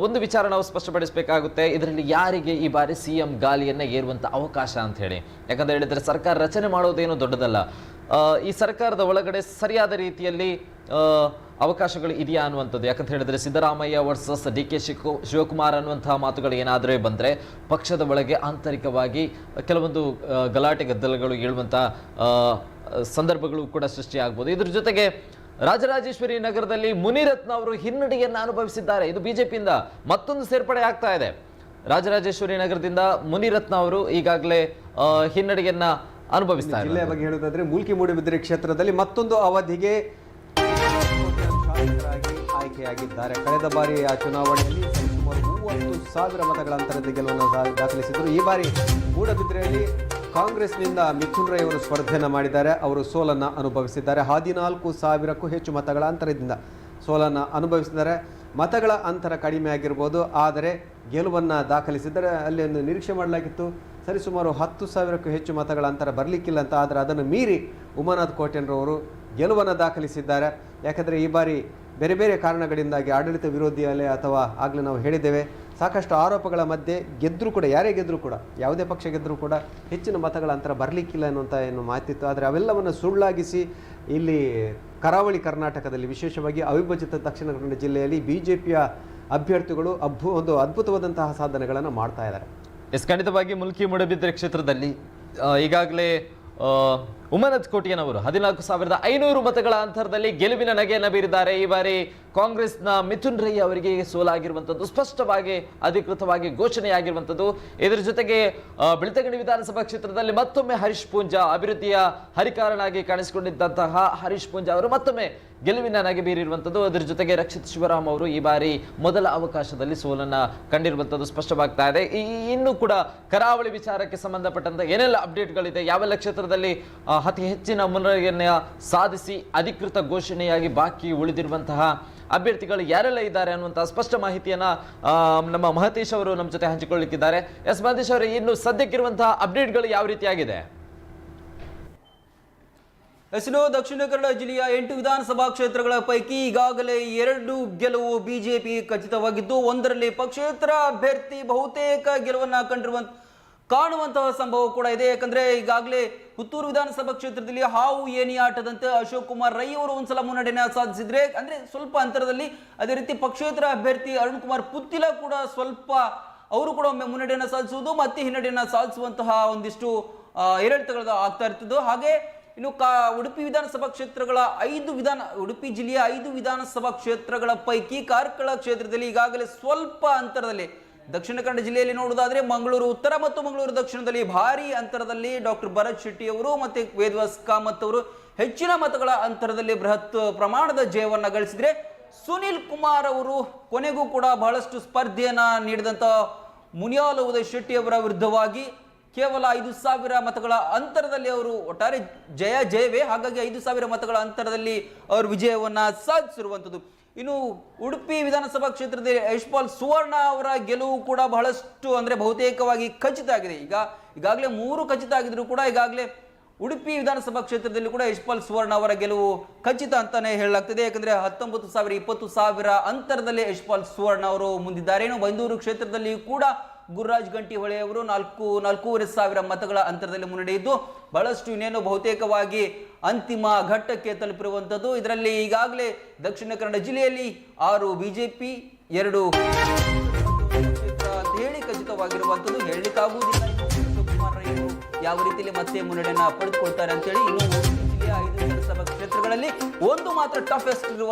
ಒಂದು ವಿಚಾರ ನಾವು ಸ್ಪಷ್ಟಪಡಿಸಬೇಕಾಗುತ್ತೆ, ಇದರಲ್ಲಿ ಯಾರಿಗೆ ಈ ಬಾರಿ CM ಗಾಲಿಯನ್ನು ಏರುವಂಥ ಅವಕಾಶ ಅಂತ ಹೇಳಿ. ಯಾಕಂತ ಹೇಳಿದರೆ ಸರ್ಕಾರ ರಚನೆ ಮಾಡೋದೇನು ದೊಡ್ಡದಲ್ಲ. ಈ ಸರ್ಕಾರದ ಒಳಗಡೆ ಸರಿಯಾದ ರೀತಿಯಲ್ಲಿ ಅವಕಾಶಗಳು ಇದೆಯಾ ಅನ್ನುವಂಥದ್ದು. ಯಾಕಂತ ಹೇಳಿದ್ರೆ ಸಿದ್ದರಾಮಯ್ಯ ವರ್ಸಸ್ DK ಶಿವಕುಮಾರ್ ಅನ್ನುವಂತಹ ಮಾತುಗಳು ಏನಾದರೂ ಬಂದರೆ ಪಕ್ಷದ ಒಳಗೆ ಆಂತರಿಕವಾಗಿ ಕೆಲವೊಂದು ಗಲಾಟೆ ಗದ್ದಲಗಳು ಏಳುವಂಥ ಸಂದರ್ಭಗಳು ಕೂಡ ಸೃಷ್ಟಿಯಾಗ್ಬೋದು. ಇದ್ರ ಜೊತೆಗೆ ರಾಜರಾಜೇಶ್ವರಿ ನಗರದಲ್ಲಿ ಮುನಿರತ್ನ ಅವರು ಹಿನ್ನಡೆಯನ್ನು ಅನುಭವಿಸಿದ್ದಾರೆ. ಇದು ಬಿಜೆಪಿಯಿಂದ ಮತ್ತೊಂದು ಸೇರ್ಪಡೆ ಆಗ್ತಾ ಇದೆ. ರಾಜರಾಜೇಶ್ವರಿ ನಗರದಿಂದ ಮುನಿರತ್ನ ಅವರು ಈಗಾಗಲೇ ಹಿನ್ನಡೆಯನ್ನ ಅನುಭವಿಸ್ತಾರೆ. ಜಿಲ್ಲೆಯ ಬಗ್ಗೆ ಹೇಳುವುದಾದ್ರೆ ಮೂಲ್ಕಿ ಮೂಡುಬಿದಿರೆ ಕ್ಷೇತ್ರದಲ್ಲಿ ಮತ್ತೊಂದು ಅವಧಿಗೆ ಶಾಸಕರಾಗಿ ಆಯ್ಕೆಯಾಗಿದ್ದಾರೆ. ಕಳೆದ ಬಾರಿ ಆ ಚುನಾವಣೆಯಲ್ಲಿ ಸುಮಾರು 30,000 ಮತಗಳ ಅಂತರದ ಗೆಲುವನ್ನು ದಾಖಲಿಸಿದರು. ಈ ಬಾರಿ ಮೂಡುಬಿದಿರೆಯಲ್ಲಿ ಕಾಂಗ್ರೆಸ್ನಿಂದ ಮಿಥುನ್ ರೈ ಅವರು ಸ್ಪರ್ಧೆಯನ್ನು ಮಾಡಿದ್ದಾರೆ. ಅವರು ಸೋಲನ್ನು ಅನುಭವಿಸಿದ್ದಾರೆ. 14,000ಕ್ಕೂ ಹೆಚ್ಚು ಮತಗಳ ಅಂತರದಿಂದ ಸೋಲನ್ನು ಅನುಭವಿಸಿದ್ದಾರೆ. ಮತಗಳ ಅಂತರ ಕಡಿಮೆ ಆಗಿರ್ಬೋದು, ಆದರೆ ಗೆಲುವನ್ನು ದಾಖಲಿಸಿದರೆ ಅಲ್ಲಿ ಒಂದು ನಿರೀಕ್ಷೆ ಮಾಡಲಾಗಿತ್ತು ಸರಿಸುಮಾರು 10,000ಕ್ಕೂ ಹೆಚ್ಚು ಮತಗಳ ಅಂತರ ಬರಲಿಕ್ಕಿಲ್ಲ ಅಂತ. ಆದರೆ ಅದನ್ನು ಮೀರಿ ಉಮಾನಾಥ್ ಕೋಟೆನ್ರವರು ಗೆಲುವನ್ನು ದಾಖಲಿಸಿದ್ದಾರೆ. ಯಾಕಂದರೆ ಈ ಬಾರಿ ಬೇರೆ ಬೇರೆ ಕಾರಣಗಳಿಂದಾಗಿ ಆಡಳಿತ ವಿರೋಧಿ ಅಲೆ ಅಥವಾ ಆಗಲೇ ನಾವು ಹೇಳಿದ್ದೇವೆ ಸಾಕಷ್ಟು ಆರೋಪಗಳ ಮಧ್ಯೆ ಗೆದ್ದರೂ ಕೂಡ, ಯಾರೇ ಗೆದ್ದರೂ ಕೂಡ, ಯಾವುದೇ ಪಕ್ಷ ಗೆದ್ದರೂ ಕೂಡ ಹೆಚ್ಚಿನ ಮತಗಳ ಅಂತರ ಬರಲಿಕ್ಕಿಲ್ಲ ಅನ್ನುವಂಥ ಏನು ಮಾತಿತ್ತು. ಆದರೆ ಅವೆಲ್ಲವನ್ನು ಸುಳ್ಳಾಗಿಸಿ ಇಲ್ಲಿ ಕರಾವಳಿ ಕರ್ನಾಟಕದಲ್ಲಿ ವಿಶೇಷವಾಗಿ ಅವಿಭಜಿತ ದಕ್ಷಿಣ ಕನ್ನಡ ಜಿಲ್ಲೆಯಲ್ಲಿ ಬಿಜೆಪಿಯ ಅಭ್ಯರ್ಥಿಗಳು ಒಂದು ಅದ್ಭುತವಾದಂತಹ ಸಾಧನೆಗಳನ್ನು ಮಾಡ್ತಾ ಇದ್ದಾರೆ. ಖಂಡಿತವಾಗಿ ಮುಲ್ಕಿ ಮೂಡುಬಿದಿರೆ ಕ್ಷೇತ್ರದಲ್ಲಿ ಈಗಾಗಲೇ ಉಮಾನಾಥ್ ಕೋಟಿಯನ್ ಅವರು 14,500 ಮತಗಳ ಅಂತರದಲ್ಲಿ ಗೆಲುವಿನ ನಗೆಯನ್ನು ಬೀರಿದ್ದಾರೆ. ಈ ಬಾರಿ ಕಾಂಗ್ರೆಸ್ನ ಮಿಥುನ್ ರೈ ಅವರಿಗೆ ಸೋಲಾಗಿರುವಂಥದ್ದು ಸ್ಪಷ್ಟವಾಗಿ ಅಧಿಕೃತವಾಗಿ ಘೋಷಣೆಯಾಗಿರುವಂಥದ್ದು. ಇದರ ಜೊತೆಗೆ ಬೆಳ್ತಂಗಡಿ ವಿಧಾನಸಭಾ ಕ್ಷೇತ್ರದಲ್ಲಿ ಮತ್ತೊಮ್ಮೆ ಹರೀಶ್ ಪೂಂಜಾ, ಅಭಿವೃದ್ಧಿಯ ಹರಿಕಾರನಾಗಿ ಕಾಣಿಸಿಕೊಂಡಿದ್ದಂತಹ ಹರೀಶ್ ಪೂಂಜಾ ಅವರು ಮತ್ತೊಮ್ಮೆ ಗೆಲುವಿನ ನಗೆ ಬೀರಿರುವಂಥದ್ದು. ಅದರ ಜೊತೆಗೆ ರಕ್ಷಿತ್ ಶಿವರಾಮ್ ಅವರು ಈ ಬಾರಿ ಮೊದಲ ಅವಕಾಶದಲ್ಲಿ ಸೋಲನ್ನ ಕಂಡಿರುವಂಥದ್ದು ಸ್ಪಷ್ಟವಾಗ್ತಾ ಇದೆ. ಇನ್ನು ಕೂಡ ಕರಾವಳಿ ವಿಚಾರಕ್ಕೆ ಸಂಬಂಧಪಟ್ಟಂತೆ ಏನೆಲ್ಲ ಅಪ್ಡೇಟ್ಗಳಿದೆ, ಯಾವೆಲ್ಲ ಕ್ಷೇತ್ರದಲ್ಲಿ ಅತಿ ಹೆಚ್ಚಿನ ಮುನ್ನಡೆಯನ್ನು ಸಾಧಿಸಿ ಅಧಿಕೃತ ಘೋಷಣೆಯಾಗಿ ಬಾಕಿ ಉಳಿದಿರುವಂತಹ ಅಭ್ಯರ್ಥಿಗಳು ಯಾರೆಲ್ಲ ಇದ್ದಾರೆ ಅನ್ನುವಂಥ ಸ್ಪಷ್ಟ ಮಾಹಿತಿಯನ್ನ ನಮ್ಮ ಮಹತೇಶ್ ಅವರು ನಮ್ಮ ಜೊತೆ ಹಂಚಿಕೊಳ್ಳಲಿಕ್ಕಿದ್ದಾರೆ. ಎಸ್ ಮಹತೇಶ್ ಅವರೇ, ಇನ್ನು ಸದ್ಯಕ್ಕಿರುವಂತಹ ಅಪ್ಡೇಟ್ಗಳು ಯಾವ ರೀತಿಯಾಗಿದೆ? ದಕ್ಷಿಣ ಕನ್ನಡ ಜಿಲ್ಲೆಯ 8 ವಿಧಾನಸಭಾ ಕ್ಷೇತ್ರಗಳ ಪೈಕಿ ಈಗಾಗಲೇ 2 ಗೆಲುವು ಬಿಜೆಪಿ ಖಚಿತವಾಗಿದ್ದು, ಒಂದರಲ್ಲಿ ಪಕ್ಷೇತರ ಅಭ್ಯರ್ಥಿ ಬಹುತೇಕ ಗೆಲುವನ್ನ ಕಾಣುವಂತಹ ಸಂಭವ ಕೂಡ ಇದೆ. ಯಾಕಂದ್ರೆ ಈಗಾಗಲೇ ಪುತ್ತೂರು ವಿಧಾನಸಭಾ ಕ್ಷೇತ್ರದಲ್ಲಿ ಹಾವು ಏಣಿ ಆಟದಂತೆ ಅಶೋಕ್ ಕುಮಾರ್ ರೈ ಅವರು ಒಂದ್ಸಲ ಮುನ್ನಡೆನ ಸಾಧಿಸಿದ್ರೆ, ಅಂದ್ರೆ ಸ್ವಲ್ಪ ಅಂತರದಲ್ಲಿ. ಅದೇ ರೀತಿ ಪಕ್ಷೇತರ ಅಭ್ಯರ್ಥಿ ಅರುಣ್ ಕುಮಾರ್ ಪುತ್ತಿಲ ಕೂಡ ಸ್ವಲ್ಪ ಅವರು ಕೂಡ ಒಮ್ಮೆ ಮುನ್ನಡೆಯನ್ನು ಸಾಧಿಸುವುದು ಮತ್ತೆ ಹಿನ್ನಡೆಯನ್ನು ಸಾಧಿಸುವಂತಹ ಒಂದಿಷ್ಟು ಏರಿಳಿತಗಳು ಆಗ್ತಾ ಇರ್ತದ್ದು. ಹಾಗೆ ಇನ್ನು ಉಡುಪಿ ವಿಧಾನಸಭಾ ಕ್ಷೇತ್ರಗಳ ಉಡುಪಿ ಜಿಲ್ಲೆಯ 5 ವಿಧಾನಸಭಾ ಕ್ಷೇತ್ರಗಳ ಪೈಕಿ ಕಾರ್ಕಳ ಕ್ಷೇತ್ರದಲ್ಲಿ ಈಗಾಗಲೇ ಸ್ವಲ್ಪ ಅಂತರದಲ್ಲಿ, ದಕ್ಷಿಣ ಕನ್ನಡ ಜಿಲ್ಲೆಯಲ್ಲಿ ನೋಡುವುದಾದ್ರೆ ಮಂಗಳೂರು ಉತ್ತರ ಮತ್ತು ಮಂಗಳೂರು ದಕ್ಷಿಣದಲ್ಲಿ ಭಾರಿ ಅಂತರದಲ್ಲಿ ಡಾಕ್ಟರ್ ಭರತ್ ಶೆಟ್ಟಿ ಅವರು ಮತ್ತೆ ವೇದವಾಸ್ ಕಾಮತ್ ಅವರು ಹೆಚ್ಚಿನ ಮತಗಳ ಅಂತರದಲ್ಲಿ ಬೃಹತ್ ಪ್ರಮಾಣದ ಜಯವನ್ನ ಗಳಿಸಿದ್ರೆ, ಸುನಿಲ್ ಕುಮಾರ್ ಅವರು ಕೊನೆಗೂ ಕೂಡ ಬಹಳಷ್ಟು ಸ್ಪರ್ಧೆಯನ್ನ ನೀಡಿದಂತ ಮುನಿಯಾಲ್ ಉದಯ್ ಶೆಟ್ಟಿ ಅವರ ವಿರುದ್ಧವಾಗಿ ಕೇವಲ 5,000 ಮತಗಳ ಅಂತರದಲ್ಲಿ ಅವರು ಒಟ್ಟಾರೆ ಜಯವೇ. ಹಾಗಾಗಿ 5,000 ಮತಗಳ ಅಂತರದಲ್ಲಿ ಅವರು ವಿಜಯವನ್ನ ಸಾಧಿಸಿರುವಂಥದ್ದು. ಇನ್ನು ಉಡುಪಿ ವಿಧಾನಸಭಾ ಕ್ಷೇತ್ರದಲ್ಲಿ ಯಶ್ಪಾಲ್ ಸುವರ್ಣ ಅವರ ಗೆಲುವು ಕೂಡ ಬಹಳಷ್ಟು ಅಂದ್ರೆ ಬಹುತೇಕವಾಗಿ ಖಚಿತ ಆಗಿದೆ. ಈಗಾಗಲೇ 3 ಖಚಿತ ಆಗಿದ್ರು ಕೂಡ ಈಗಾಗಲೇ ಉಡುಪಿ ವಿಧಾನಸಭಾ ಕ್ಷೇತ್ರದಲ್ಲಿ ಕೂಡ ಯಶ್ಪಾಲ್ ಸುವರ್ಣ ಅವರ ಗೆಲುವು ಖಚಿತ ಅಂತಾನೆ ಹೇಳಲಾಗ್ತದೆ. ಯಾಕಂದ್ರೆ 19,000 20,000 ಅಂತರದಲ್ಲಿ ಯಶ್ಪಾಲ್ ಸುವರ್ಣ ಅವರು ಮುಂದಿದ್ದಾರೆ. ಇನ್ನು ಬೈಂದೂರು ಕ್ಷೇತ್ರದಲ್ಲಿ ಕೂಡ ಗುರುರಾಜ್ ಗಂಟಿಹೊಳೆ ಅವರು 4,500 ಮತಗಳ ಅಂತರದಲ್ಲಿ ಮುನ್ನಡೆಯಿದ್ದು ಬಹಳಷ್ಟು ಇನ್ನೇನು ಬಹುತೇಕವಾಗಿ ಅಂತಿಮ ಘಟ್ಟಕ್ಕೆ ತಲುಪಿರುವಂಥದ್ದು. ಇದರಲ್ಲಿ ಈಗಾಗಲೇ ದಕ್ಷಿಣ ಕನ್ನಡ ಜಿಲ್ಲೆಯಲ್ಲಿ 6 ಬಿಜೆಪಿ 2 ಅಂತ ಹೇಳಿ ಖಚಿತವಾಗಿರುವಂಥದ್ದು. ಹೇಳಲಿಕ್ಕಾಗುವುದಿಲ್ಲ ಕುಮಾರ್ ರೈ ಯಾವ ರೀತಿಯಲ್ಲಿ ಮತ್ತೆ ಮುನ್ನಡೆಯನ್ನು ಪಡೆದುಕೊಳ್ತಾರೆ ಅಂತೇಳಿ. ಇನ್ನು ಜಿಲ್ಲೆಯ 5 ವಿಧಾನಸಭಾ ಕ್ಷೇತ್ರಗಳಲ್ಲಿ ಒಂದು ಮಾತ್ರ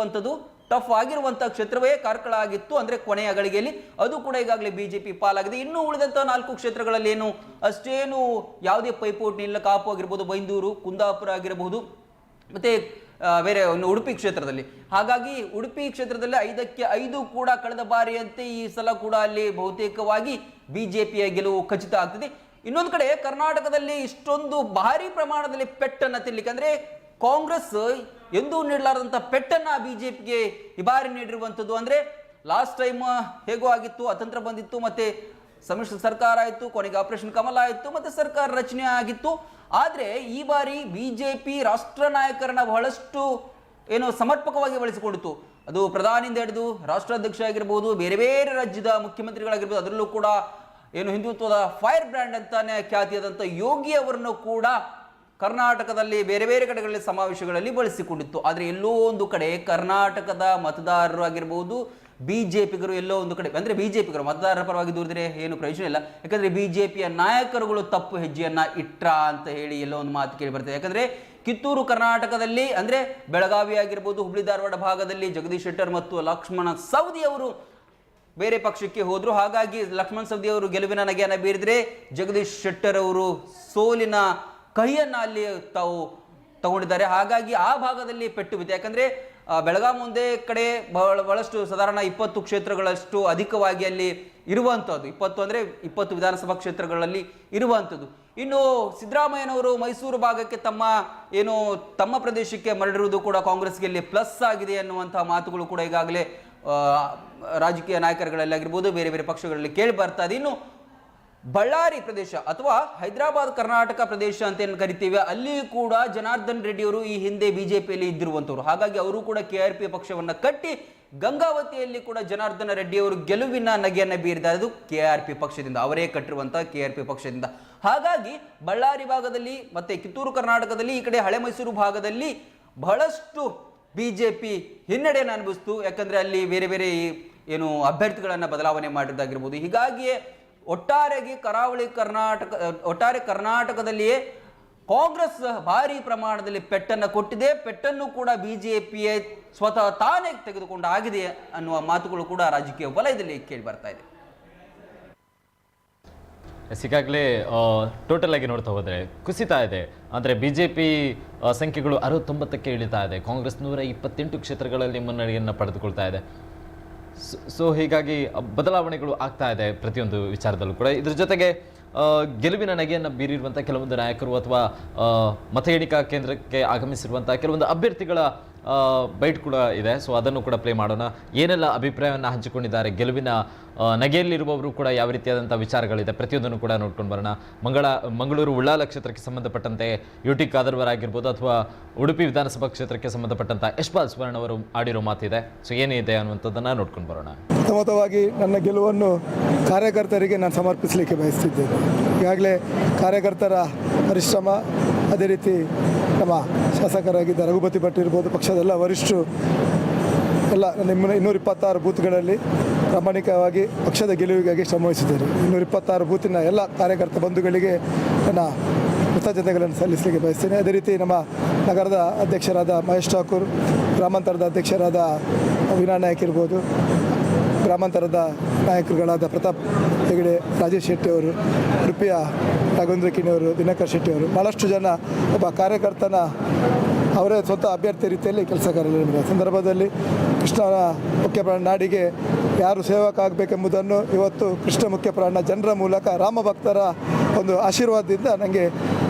ಟಫ್ ಆಗಿರುವಂತಹ ಕ್ಷೇತ್ರವೇ ಕಾರ್ಕಳ ಆಗಿತ್ತು, ಅಂದ್ರೆ ಕೊನೆಯ ಗಳಿಗೆಯಲ್ಲಿ. ಅದು ಕೂಡ ಈಗಾಗಲೇ ಬಿಜೆಪಿ ಪಾಲಾಗಿದೆ. ಇನ್ನು ಉಳಿದಂತಹ 4 ಕ್ಷೇತ್ರಗಳಲ್ಲಿ ಅಷ್ಟೇನು ಯಾವುದೇ ಪೈಪೋಟಿ ಇಲ್ಲ. ಕಾಪು ಆಗಿರ್ಬೋದು, ಬೈಂದೂರು, ಕುಂದಾಪುರ ಆಗಿರಬಹುದು, ಮತ್ತೆ ಬೇರೆ ಉಡುಪಿ ಕ್ಷೇತ್ರದಲ್ಲಿ. ಹಾಗಾಗಿ ಉಡುಪಿ ಕ್ಷೇತ್ರದಲ್ಲಿ 5ಕ್ಕೆ 5 ಕೂಡ ಕಳೆದ ಬಾರಿಯಂತೆ ಈ ಸಲ ಕೂಡ ಅಲ್ಲಿ ಬಹುತೇಕವಾಗಿ ಬಿಜೆಪಿಯ ಗೆಲುವು ಖಚಿತ ಆಗ್ತದೆ. ಇನ್ನೊಂದು ಕಡೆ ಕರ್ನಾಟಕದಲ್ಲಿ ಇಷ್ಟೊಂದು ಭಾರಿ ಪ್ರಮಾಣದಲ್ಲಿ ಪೆಟ್ಟನ್ನ ತಿನ್ಲಿಕ್ಕೆ, ಅಂದ್ರೆ ಕಾಂಗ್ರೆಸ್ ಎಂದೂ ನೀಡಲಾರದಂತ ಪೆಟ್ಟನ್ನ ಬಿಜೆಪಿಗೆ ಈ ಬಾರಿ ನೀಡಿರುವಂಥದ್ದು. ಅಂದ್ರೆ ಲಾಸ್ಟ್ ಟೈಮ್ ಹೇಗೋ ಆಗಿತ್ತು, ಅತಂತ್ರ ಬಂದಿತ್ತು, ಮತ್ತೆ ಸಮ್ಮಿಶ್ರ ಸರ್ಕಾರ ಆಯಿತು, ಕೊನೆಗೆ ಆಪರೇಷನ್ ಕಮಲ ಆಯಿತು, ಮತ್ತೆ ಸರ್ಕಾರ ರಚನೆ ಆಗಿತ್ತು. ಆದ್ರೆ ಈ ಬಾರಿ ಬಿಜೆಪಿ ರಾಷ್ಟ್ರ ನಾಯಕರನ್ನ ಬಹಳಷ್ಟು ಸಮರ್ಪಕವಾಗಿ ಬಳಸಿಕೊಂಡಿತ್ತು. ಅದು ಪ್ರಧಾನಿಯಿಂದ ಹಿಡಿದು ರಾಷ್ಟ್ರಾಧ್ಯಕ್ಷ ಆಗಿರ್ಬೋದು, ಬೇರೆ ಬೇರೆ ರಾಜ್ಯದ ಮುಖ್ಯಮಂತ್ರಿಗಳಾಗಿರ್ಬೋದು, ಅದರಲ್ಲೂ ಕೂಡ ಹಿಂದುತ್ವದ ಫೈರ್ ಬ್ರ್ಯಾಂಡ್ ಅಂತಾನೆ ಖ್ಯಾತಿಯಾದಂಥ ಯೋಗಿ ಅವರನ್ನು ಕೂಡ ಕರ್ನಾಟಕದಲ್ಲಿ ಬೇರೆ ಬೇರೆ ಕಡೆಗಳಲ್ಲಿ ಸಮಾವೇಶಗಳಲ್ಲಿ ಬಳಸಿಕೊಂಡಿತ್ತು. ಆದರೆ ಎಲ್ಲೋ ಒಂದು ಕಡೆ ಕರ್ನಾಟಕದ ಮತದಾರರು ಆಗಿರ್ಬೋದು, ಬಿಜೆಪಿಗರು ಎಲ್ಲೋ ಒಂದು ಕಡೆ, ಅಂದ್ರೆ ಬಿಜೆಪಿಗರು ಮತದಾರರ ಪರವಾಗಿ ದೂರಿದ್ರೆ ಏನು ಪ್ರಯೋಜನ ಇಲ್ಲ. ಯಾಕಂದ್ರೆ ಬಿಜೆಪಿಯ ನಾಯಕರುಗಳು ತಪ್ಪು ಹೆಜ್ಜೆಯನ್ನ ಇಟ್ರ ಅಂತ ಹೇಳಿ ಎಲ್ಲೋ ಒಂದು ಮಾತು ಕೇಳಿ ಬರ್ತದೆ. ಯಾಕಂದ್ರೆ ಕಿತ್ತೂರು ಕರ್ನಾಟಕದಲ್ಲಿ ಅಂದ್ರೆ ಬೆಳಗಾವಿ ಆಗಿರ್ಬೋದು, ಹುಬ್ಳಿ ಧಾರವಾಡ ಭಾಗದಲ್ಲಿ ಜಗದೀಶ್ ಶೆಟ್ಟರ್ ಮತ್ತು ಲಕ್ಷ್ಮಣ ಸವದಿ ಅವರು ಬೇರೆ ಪಕ್ಷಕ್ಕೆ ಹೋದ್ರು. ಹಾಗಾಗಿ ಲಕ್ಷ್ಮಣ ಸವದಿ ಅವರು ಗೆಲುವಿನ ನಗೆಯನ್ನ ಬೀರಿದ್ರೆ, ಜಗದೀಶ್ ಶೆಟ್ಟರ್ ಅವರು ಸೋಲಿನ ಕಹಿಯನ್ನ ಅಲ್ಲಿ ತಾವು ತಗೊಂಡಿದ್ದಾರೆ. ಹಾಗಾಗಿ ಆ ಭಾಗದಲ್ಲಿ ಪೆಟ್ಟು ಬಿದ್ದಿದೆ. ಯಾಕಂದ್ರೆ ಬೆಳಗಾಂ ಒಂದೇ ಕಡೆ ಬಹಳಷ್ಟು ಸಾಧಾರಣ 20 ಕ್ಷೇತ್ರಗಳಷ್ಟು ಅಧಿಕವಾಗಿ ಅಲ್ಲಿ ಇರುವಂಥದ್ದು, 20 ಅಂದ್ರೆ 20 ವಿಧಾನಸಭಾ ಕ್ಷೇತ್ರಗಳಲ್ಲಿ ಇರುವಂಥದ್ದು. ಇನ್ನು ಸಿದ್ದರಾಮಯ್ಯನವರು ಮೈಸೂರು ಭಾಗಕ್ಕೆ ತಮ್ಮ ಪ್ರದೇಶಕ್ಕೆ ಮರಳಿರುವುದು ಕೂಡ ಕಾಂಗ್ರೆಸ್ಗೆ ಇಲ್ಲಿ ಪ್ಲಸ್ ಆಗಿದೆ ಅನ್ನುವಂತಹ ಮಾತುಗಳು ಕೂಡ ಈಗಾಗಲೇ ರಾಜಕೀಯ ನಾಯಕರುಗಳಲ್ಲಿ ಆಗಿರ್ಬೋದು, ಬೇರೆ ಬೇರೆ ಪಕ್ಷಗಳಲ್ಲಿ ಕೇಳಿ ಬರ್ತಾ ಇದೆ. ಇನ್ನು ಬಳ್ಳಾರಿ ಪ್ರದೇಶ ಅಥವಾ ಹೈದರಾಬಾದ್ ಕರ್ನಾಟಕ ಪ್ರದೇಶ ಅಂತ ಏನು ಕರಿತೀವಿ, ಅಲ್ಲಿ ಕೂಡ ಜನಾರ್ದನ್ ರೆಡ್ಡಿ ಅವರು ಈ ಹಿಂದೆ ಬಿಜೆಪಿಯಲ್ಲಿ ಇದ್ದಿರುವಂತವರು. ಹಾಗಾಗಿ ಅವರು ಕೂಡ KRP ಪಕ್ಷವನ್ನ ಕಟ್ಟಿ ಗಂಗಾವತಿಯಲ್ಲಿ ಕೂಡ ಜನಾರ್ದನ ರೆಡ್ಡಿ ಅವರು ಗೆಲುವಿನ ನಗೆಯನ್ನ ಬೀರಿದ ಅದು KRP ಪಕ್ಷದಿಂದ, ಅವರೇ ಕಟ್ಟಿರುವಂತಹ KRP ಪಕ್ಷದಿಂದ. ಹಾಗಾಗಿ ಬಳ್ಳಾರಿ ಭಾಗದಲ್ಲಿ ಮತ್ತೆ ಕಿತ್ತೂರು ಕರ್ನಾಟಕದಲ್ಲಿ, ಈ ಕಡೆ ಹಳೆ ಮೈಸೂರು ಭಾಗದಲ್ಲಿ ಬಹಳಷ್ಟು ಬಿಜೆಪಿ ಹಿನ್ನಡೆಯನ್ನು ಅನುಭವಿಸ್ತು. ಯಾಕಂದ್ರೆ ಅಲ್ಲಿ ಬೇರೆ ಬೇರೆ ಅಭ್ಯರ್ಥಿಗಳನ್ನ ಬದಲಾವಣೆ ಮಾಡಿದ್ದಾಗಿರ್ಬೋದು. ಹೀಗಾಗಿಯೇ ಒಟ್ಟಾರೆ ಕರ್ನಾಟಕದಲ್ಲಿಯೇ ಕಾಂಗ್ರೆಸ್ ಭಾರಿ ಪ್ರಮಾಣದಲ್ಲಿ ಪೆಟ್ಟನ್ನು ಕೊಟ್ಟಿದೆ. ಪೆಟ್ಟನ್ನು ಕೂಡ ಬಿಜೆಪಿಯೇ ಸ್ವತಃ ತಾನೇ ತೆಗೆದುಕೊಂಡು ಆಗಿದೆ ಅನ್ನುವ ಮಾತುಗಳು ಕೂಡ ರಾಜಕೀಯ ವಲಯದಲ್ಲಿ ಕೇಳಿ ಬರ್ತಾ ಇದೆ. ಈಗಾಗಲೇ ಟೋಟಲ್ ಆಗಿ ನೋಡ್ತಾ ಹೋದರೆ ಕುಸಿತಾ ಇದೆ. ಅಂದರೆ ಬಿಜೆಪಿ ಸಂಖ್ಯೆಗಳು 69ಕ್ಕೆ ಇಳಿತಾ ಇದೆ, ಕಾಂಗ್ರೆಸ್ 128 ಕ್ಷೇತ್ರಗಳಲ್ಲಿ ಮುನ್ನಡೆಯನ್ನು ಪಡೆದುಕೊಳ್ತಾ ಇದೆ. ಸೊ ಹೀಗಾಗಿ ಬದಲಾವಣೆಗಳು ಆಗ್ತಾ ಇದೆ ಪ್ರತಿಯೊಂದು ವಿಚಾರದಲ್ಲೂ ಕೂಡ. ಇದ್ರ ಜೊತೆಗೆ ಗೆಲುವಿನ ನಗೆಯನ್ನು ಬೀರಿರುವಂಥ ಕೆಲವೊಂದು ನಾಯಕರು ಅಥವಾ ಮತ ಎಣಿಕಾ ಕೇಂದ್ರಕ್ಕೆ ಆಗಮಿಸಿರುವಂಥ ಕೆಲವೊಂದು ಅಭ್ಯರ್ಥಿಗಳ ಬೈಟ್ ಕೂಡ ಇದೆ. ಸೊ ಅದನ್ನು ಕೂಡ ಪ್ಲೇ ಮಾಡೋಣ. ಏನೆಲ್ಲ ಅಭಿಪ್ರಾಯವನ್ನು ಹಂಚಿಕೊಂಡಿದ್ದಾರೆ, ಗೆಲುವಿನ ನಗೆಯಲ್ಲಿರುವವರು ಕೂಡ ಯಾವ ರೀತಿಯಾದಂಥ ವಿಚಾರಗಳಿದೆ, ಪ್ರತಿಯೊಂದನ್ನು ಕೂಡ ನೋಡ್ಕೊಂಡು ಬರೋಣ. ಮಂಗಳೂರು ಉಳ್ಳಾಲ ಕ್ಷೇತ್ರಕ್ಕೆ ಸಂಬಂಧಪಟ್ಟಂತೆ UT ಖಾದರ್ವರಾಗಿರ್ಬೋದು ಅಥವಾ ಉಡುಪಿ ವಿಧಾನಸಭಾ ಕ್ಷೇತ್ರಕ್ಕೆ ಸಂಬಂಧಪಟ್ಟಂಥ ಯಶ್ಪಾಲ್ ಸುವರ್ಣ ಅವರು ಆಡಿರೋ ಮಾತಿದೆ. ಸೊ ಏನಿದೆ ಅನ್ನುವಂಥದ್ದನ್ನು ನೋಡ್ಕೊಂಡು ಬರೋಣ. ಪ್ರಥಮವಾಗಿ ನನ್ನ ಗೆಲುವನ್ನು ಕಾರ್ಯಕರ್ತರಿಗೆ ನಾನು ಸಮರ್ಪಿಸಲಿಕ್ಕೆ ಬಯಸ್ತಿದ್ದೇನೆ. ಈಗಾಗಲೇ ಕಾರ್ಯಕರ್ತರ ಪರಿಶ್ರಮ, ಅದೇ ರೀತಿ ನಮ್ಮ ಶಾಸಕರಾಗಿದ್ದ ರಘುಪತಿ ಭಟ್ ಇರ್ಬೋದು, ಪಕ್ಷದೆಲ್ಲ ವರಿಷ್ಠರು ಎಲ್ಲ ನಿಮ್ಮ 226 ಬೂತ್ಗಳಲ್ಲಿ ಪ್ರಾಮಾಣಿಕವಾಗಿ ಪಕ್ಷದ ಗೆಲುವಿಗಾಗಿ ಶ್ರಮವಹಿಸಿದ್ದಾರೆ. 226 ಬೂತಿನ ಎಲ್ಲ ಕಾರ್ಯಕರ್ತ ಬಂಧುಗಳಿಗೆ ನನ್ನ ಕೃತಜ್ಞತೆಗಳನ್ನು ಸಲ್ಲಿಸಲಿಕ್ಕೆ ಬಯಸ್ತೇನೆ. ಅದೇ ರೀತಿ ನಮ್ಮ ನಗರದ ಅಧ್ಯಕ್ಷರಾದ ಮಹೇಶ್ ಠಾಕೂರ್, ಗ್ರಾಮಾಂತರದ ಅಧ್ಯಕ್ಷರಾದ ವೀಣಾ ನಾಯಕ್ ಇರ್ಬೋದು, ಗ್ರಾಮಾಂತರದ ನಾಯಕರುಗಳಾದ ಪ್ರತಾಪ್ ಹೆಗಡೆ, ರಾಜೇಶ್ ಶೆಟ್ಟಿ ಅವರು, ಉಡುಪಿಯ ರಾಘವೇಂದ್ರ ಕಿಣಿಯವರು, ದಿನಕರ್ ಶೆಟ್ಟಿ ಅವರು, ಭಾಳಷ್ಟು ಜನ ಒಬ್ಬ ಕಾರ್ಯಕರ್ತನ ಅವರೇ ಸ್ವಂತ ಅಭ್ಯರ್ಥಿ ರೀತಿಯಲ್ಲಿ ಕೆಲಸ ಕಾರ್ಯ ಸಂದರ್ಭದಲ್ಲಿ ಕೃಷ್ಣನ ಮುಖ್ಯ ಪ್ರಾಣ ನಾಡಿಗೆ ಯಾರು ಸೇವಕ ಆಗಬೇಕೆಂಬುದನ್ನು ಇವತ್ತು ಕೃಷ್ಣ ಮುಖ್ಯ ಪ್ರಾಣ ಜನರ ಮೂಲಕ ರಾಮ ಭಕ್ತರ ಒಂದು ಆಶೀರ್ವಾದದಿಂದ ನನಗೆ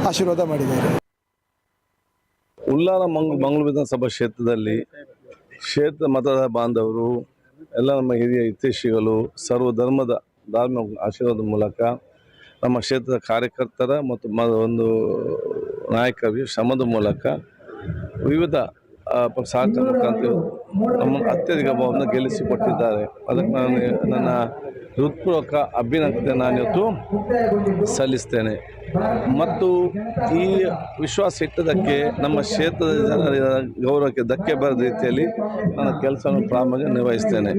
ಆಶೀರ್ವಾದ ಮಾಡಿದ್ದಾರೆ. ಉಳ್ಳಾಲ ಮಂಗಳೂರು ವಿಧಾನಸಭಾ ಕ್ಷೇತ್ರದಲ್ಲಿ ಕ್ಷೇತ್ರ ಮತದಾರ ಬಾಂಧವರು ಎಲ್ಲ ನಮ್ಮ ಹಿರಿಯ ಹಿತೈಷಿಗಳು ಸರ್ವಧರ್ಮದ ಧಾರ್ಮಿಕ ಆಶೀರ್ವಾದದ ಮೂಲಕ ನಮ್ಮ ಕ್ಷೇತ್ರದ ಕಾರ್ಯಕರ್ತರ ಮತ್ತು ಒಂದು ನಾಯಕರಿಗೆ ಶ್ರಮದ ಮೂಲಕ ವಿವಿಧ ಸಹಕಾರ ಮುಖಾಂತರ ನಮ್ಮ ಅತ್ಯಧಿಕ ಭಾವವನ್ನು ಗೆಲ್ಲಿಸಿಕೊಟ್ಟಿದ್ದಾರೆ. ಅದಕ್ಕೆ ನಾನು ನನ್ನ ಹೃತ್ಪೂರ್ವಕ ಅಭಿನಂದನೆ ನಾನಿವತ್ತು ಸಲ್ಲಿಸ್ತೇನೆ. ಮತ್ತು ಈ ವಿಶ್ವಾಸ ಇಟ್ಟದಕ್ಕೆ ನಮ್ಮ ಕ್ಷೇತ್ರದ ಜನರ ಗೌರವಕ್ಕೆ ಧಕ್ಕೆ ಬರದ ರೀತಿಯಲ್ಲಿ ನನ್ನ ಕೆಲಸವನ್ನು ಪ್ರಾರಂಭ ನಿರ್ವಹಿಸ್ತೇನೆ.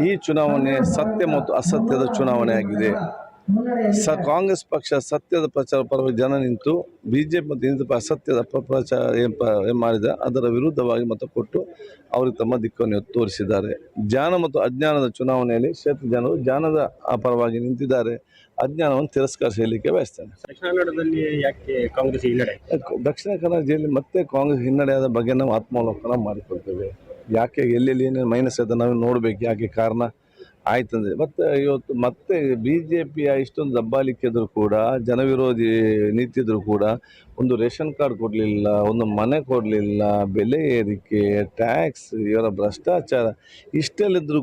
ಈ ಚುನಾವಣೆ ಸತ್ಯ ಮತ್ತು ಅಸತ್ಯದ ಚುನಾವಣೆಯಾಗಿದೆ. ಕಾಂಗ್ರೆಸ್ ಪಕ್ಷ ಸತ್ಯದ ಪ್ರಚಾರ ಪರವಾಗಿ ಜನ ನಿಂತು BJP ಮತ್ತು ಹಿಂದೂ ಅಸತ್ಯದ ಪ್ರಚಾರ ಏನು ಮಾಡಿದ ಅದರ ವಿರುದ್ಧವಾಗಿ ಮತ ಕೊಟ್ಟು ಅವರಿಗೆ ತಮ್ಮ ದಿಕ್ಕನ್ನು ತೋರಿಸಿದ್ದಾರೆ. ಜ್ಞಾನ ಮತ್ತು ಅಜ್ಞಾನದ ಚುನಾವಣೆಯಲ್ಲಿ ಕ್ಷೇತ್ರ ಜನರು ಜ್ಞಾನದ ಪರವಾಗಿ ನಿಂತಿದ್ದಾರೆ, ಅಜ್ಞಾನವನ್ನು ತಿರಸ್ಕರಿಸಲಿಕ್ಕೆ ಬಯಸ್ತೇನೆ. ದಕ್ಷಿಣ ಕನ್ನಡದಲ್ಲಿ ಯಾಕೆ ಕಾಂಗ್ರೆಸ್ ಹಿನ್ನಡೆ? ದಕ್ಷಿಣ ಕನ್ನಡ ಜಿಲ್ಲೆ ಮತ್ತೆ ಕಾಂಗ್ರೆಸ್ ಹಿನ್ನಡೆಯಾದ ಬಗ್ಗೆ ನಾವು ಆತ್ಮಾವಲೋಕನ ಮಾಡಿಕೊಳ್ತೇವೆ. ಯಾಕೆ ಎಲ್ಲೆಲ್ಲಿ ಏನೇನು ಮೈನಸ್ ಇದೆ ನಾವು ನೋಡಬೇಕು, ಯಾಕೆ ಕಾರಣ ಆಯ್ತಂದರೆ. ಮತ್ತು ಇವತ್ತು ಮತ್ತೆ BJP ಇಷ್ಟೊಂದು ದಬ್ಬಾಲಿಕ್ಕಿದ್ರು ಕೂಡ, ಜನವಿರೋಧಿ ನೀತಿದ್ರು ಕೂಡ ಒಂದು ರೇಷನ್ ಕಾರ್ಡ್ ಕೊಡಲಿಲ್ಲ, ಒಂದು ಮನೆ ಕೊಡಲಿಲ್ಲ, ಬೆಲೆ ಏರಿಕೆ, ಟ್ಯಾಕ್ಸ್, ಇವರ ಭ್ರಷ್ಟಾಚಾರ ಇಷ್ಟೆಲ್ಲಿದ್ದರೂ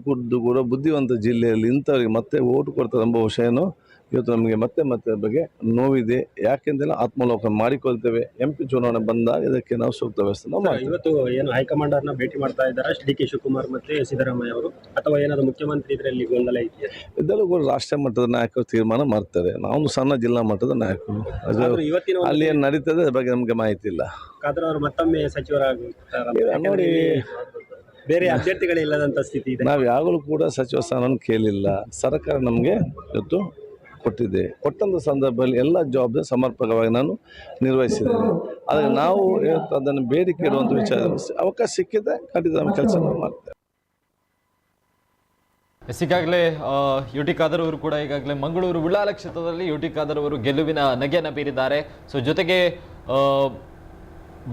ಕೂಡ ಬುದ್ಧಿವಂತ ಜಿಲ್ಲೆಯಲ್ಲಿ ಇಂಥವ್ರಿಗೆ ಮತ್ತೆ ಓಟು ಕೊಡ್ತಾರೆ ಎಂಬ ವಿಷಯನೂ ಇವತ್ತು ನಮಗೆ ಮತ್ತೆ ಬಗ್ಗೆ ನೋವಿದೆ. ಯಾಕೆಂದರೆ ಆತ್ಮಲೋಕನ ಮಾಡಿಕೊಳ್ತೇವೆ. MP ಚುನಾವಣೆ ಬಂದಾಗ ಇದಕ್ಕೆ ನಾವು ಸೂಕ್ತ ವ್ಯವಸ್ಥೆ ನಾವು ಮಾಡ್ತೇವೆ. ಇವತ್ತು ಏನು ಹೈಕಮಾಂಡರ್ನ ಭೇಟಿ ಮಾಡ್ತಾ ಇದ್ದಾರೆ DK ಶಿವಕುಮಾರ್ ಮತ್ತೆ ಸಿದ್ದರಾಮಯ್ಯ ಅವರು, ಅಥವಾ ಏನಾದ್ರು ಮುಖ್ಯಮಂತ್ರಿ ಇದರಲ್ಲಿ ಗೊಂದಲ ಇದೆಯಾ? ಇದೆಲ್ಲೂ ಕೂಡ ರಾಷ್ಟ್ರೀಯ ಮಟ್ಟದ ನಾಯಕರು ತೀರ್ಮಾನ ಮಾಡ್ತಾರೆ. ನಾವು ಸಣ್ಣ ಜಿಲ್ಲಾ ಮಟ್ಟದ ನಾಯಕರು, ಅಲ್ಲಿ ಏನು ನಡೀತದೆ ಅದ್ರ ಬಗ್ಗೆ ನಮಗೆ ಮಾಹಿತಿ ಇಲ್ಲ. ಖಾದರ್ ಅವರು ಮತ್ತೊಮ್ಮೆ ಸಚಿವರಾಗುತ್ತಾರೆ ನೋಡಿ, ಬೇರೆ ಅಭ್ಯರ್ಥಿಗಳಿಲ್ಲದಂತ ಸ್ಥಿತಿ ಇದೆ. ನಾವು ಯಾವಾಗಲೂ ಕೂಡ ಸಚಿವ ಸ್ಥಾನವನ್ನು ಕೇಳಿಲ್ಲ. ಸರ್ಕಾರ ನಮಗೆ ಇವತ್ತು ಕೊಟ್ಟಿದೆ. ಕೊಟ್ಟಂಥ ಸಂದರ್ಭದಲ್ಲಿ ಎಲ್ಲ ಜವಾಬ್ದಾರಿ ಸಮರ್ಪಕವಾಗಿ ನಾನು ನಿರ್ವಹಿಸಿದ್ದೇನೆ. ಆದರೆ ನಾವು ಅದನ್ನು ಬೇಡಿಕೆ ಇಡುವಂಥ ವಿಚಾರ ಅವಕಾಶ ಸಿಕ್ಕಿದೆ ಖಂಡಿತ ನಮ್ಮ ಕೆಲಸ ಮಾಡ್ತೇವೆ. ಈಗಾಗಲೇ UT ಖಾದರ್ ಅವರು ಕೂಡ ಈಗಾಗಲೇ ಮಂಗಳೂರು ಉಳ್ಳಾಲ ಕ್ಷೇತ್ರದಲ್ಲಿ UT ಖಾದರ್ ಅವರು ಗೆಲುವಿನ ನಗೆಯನ್ನು ಬೀರಿದ್ದಾರೆ. ಸೊ ಜೊತೆಗೆ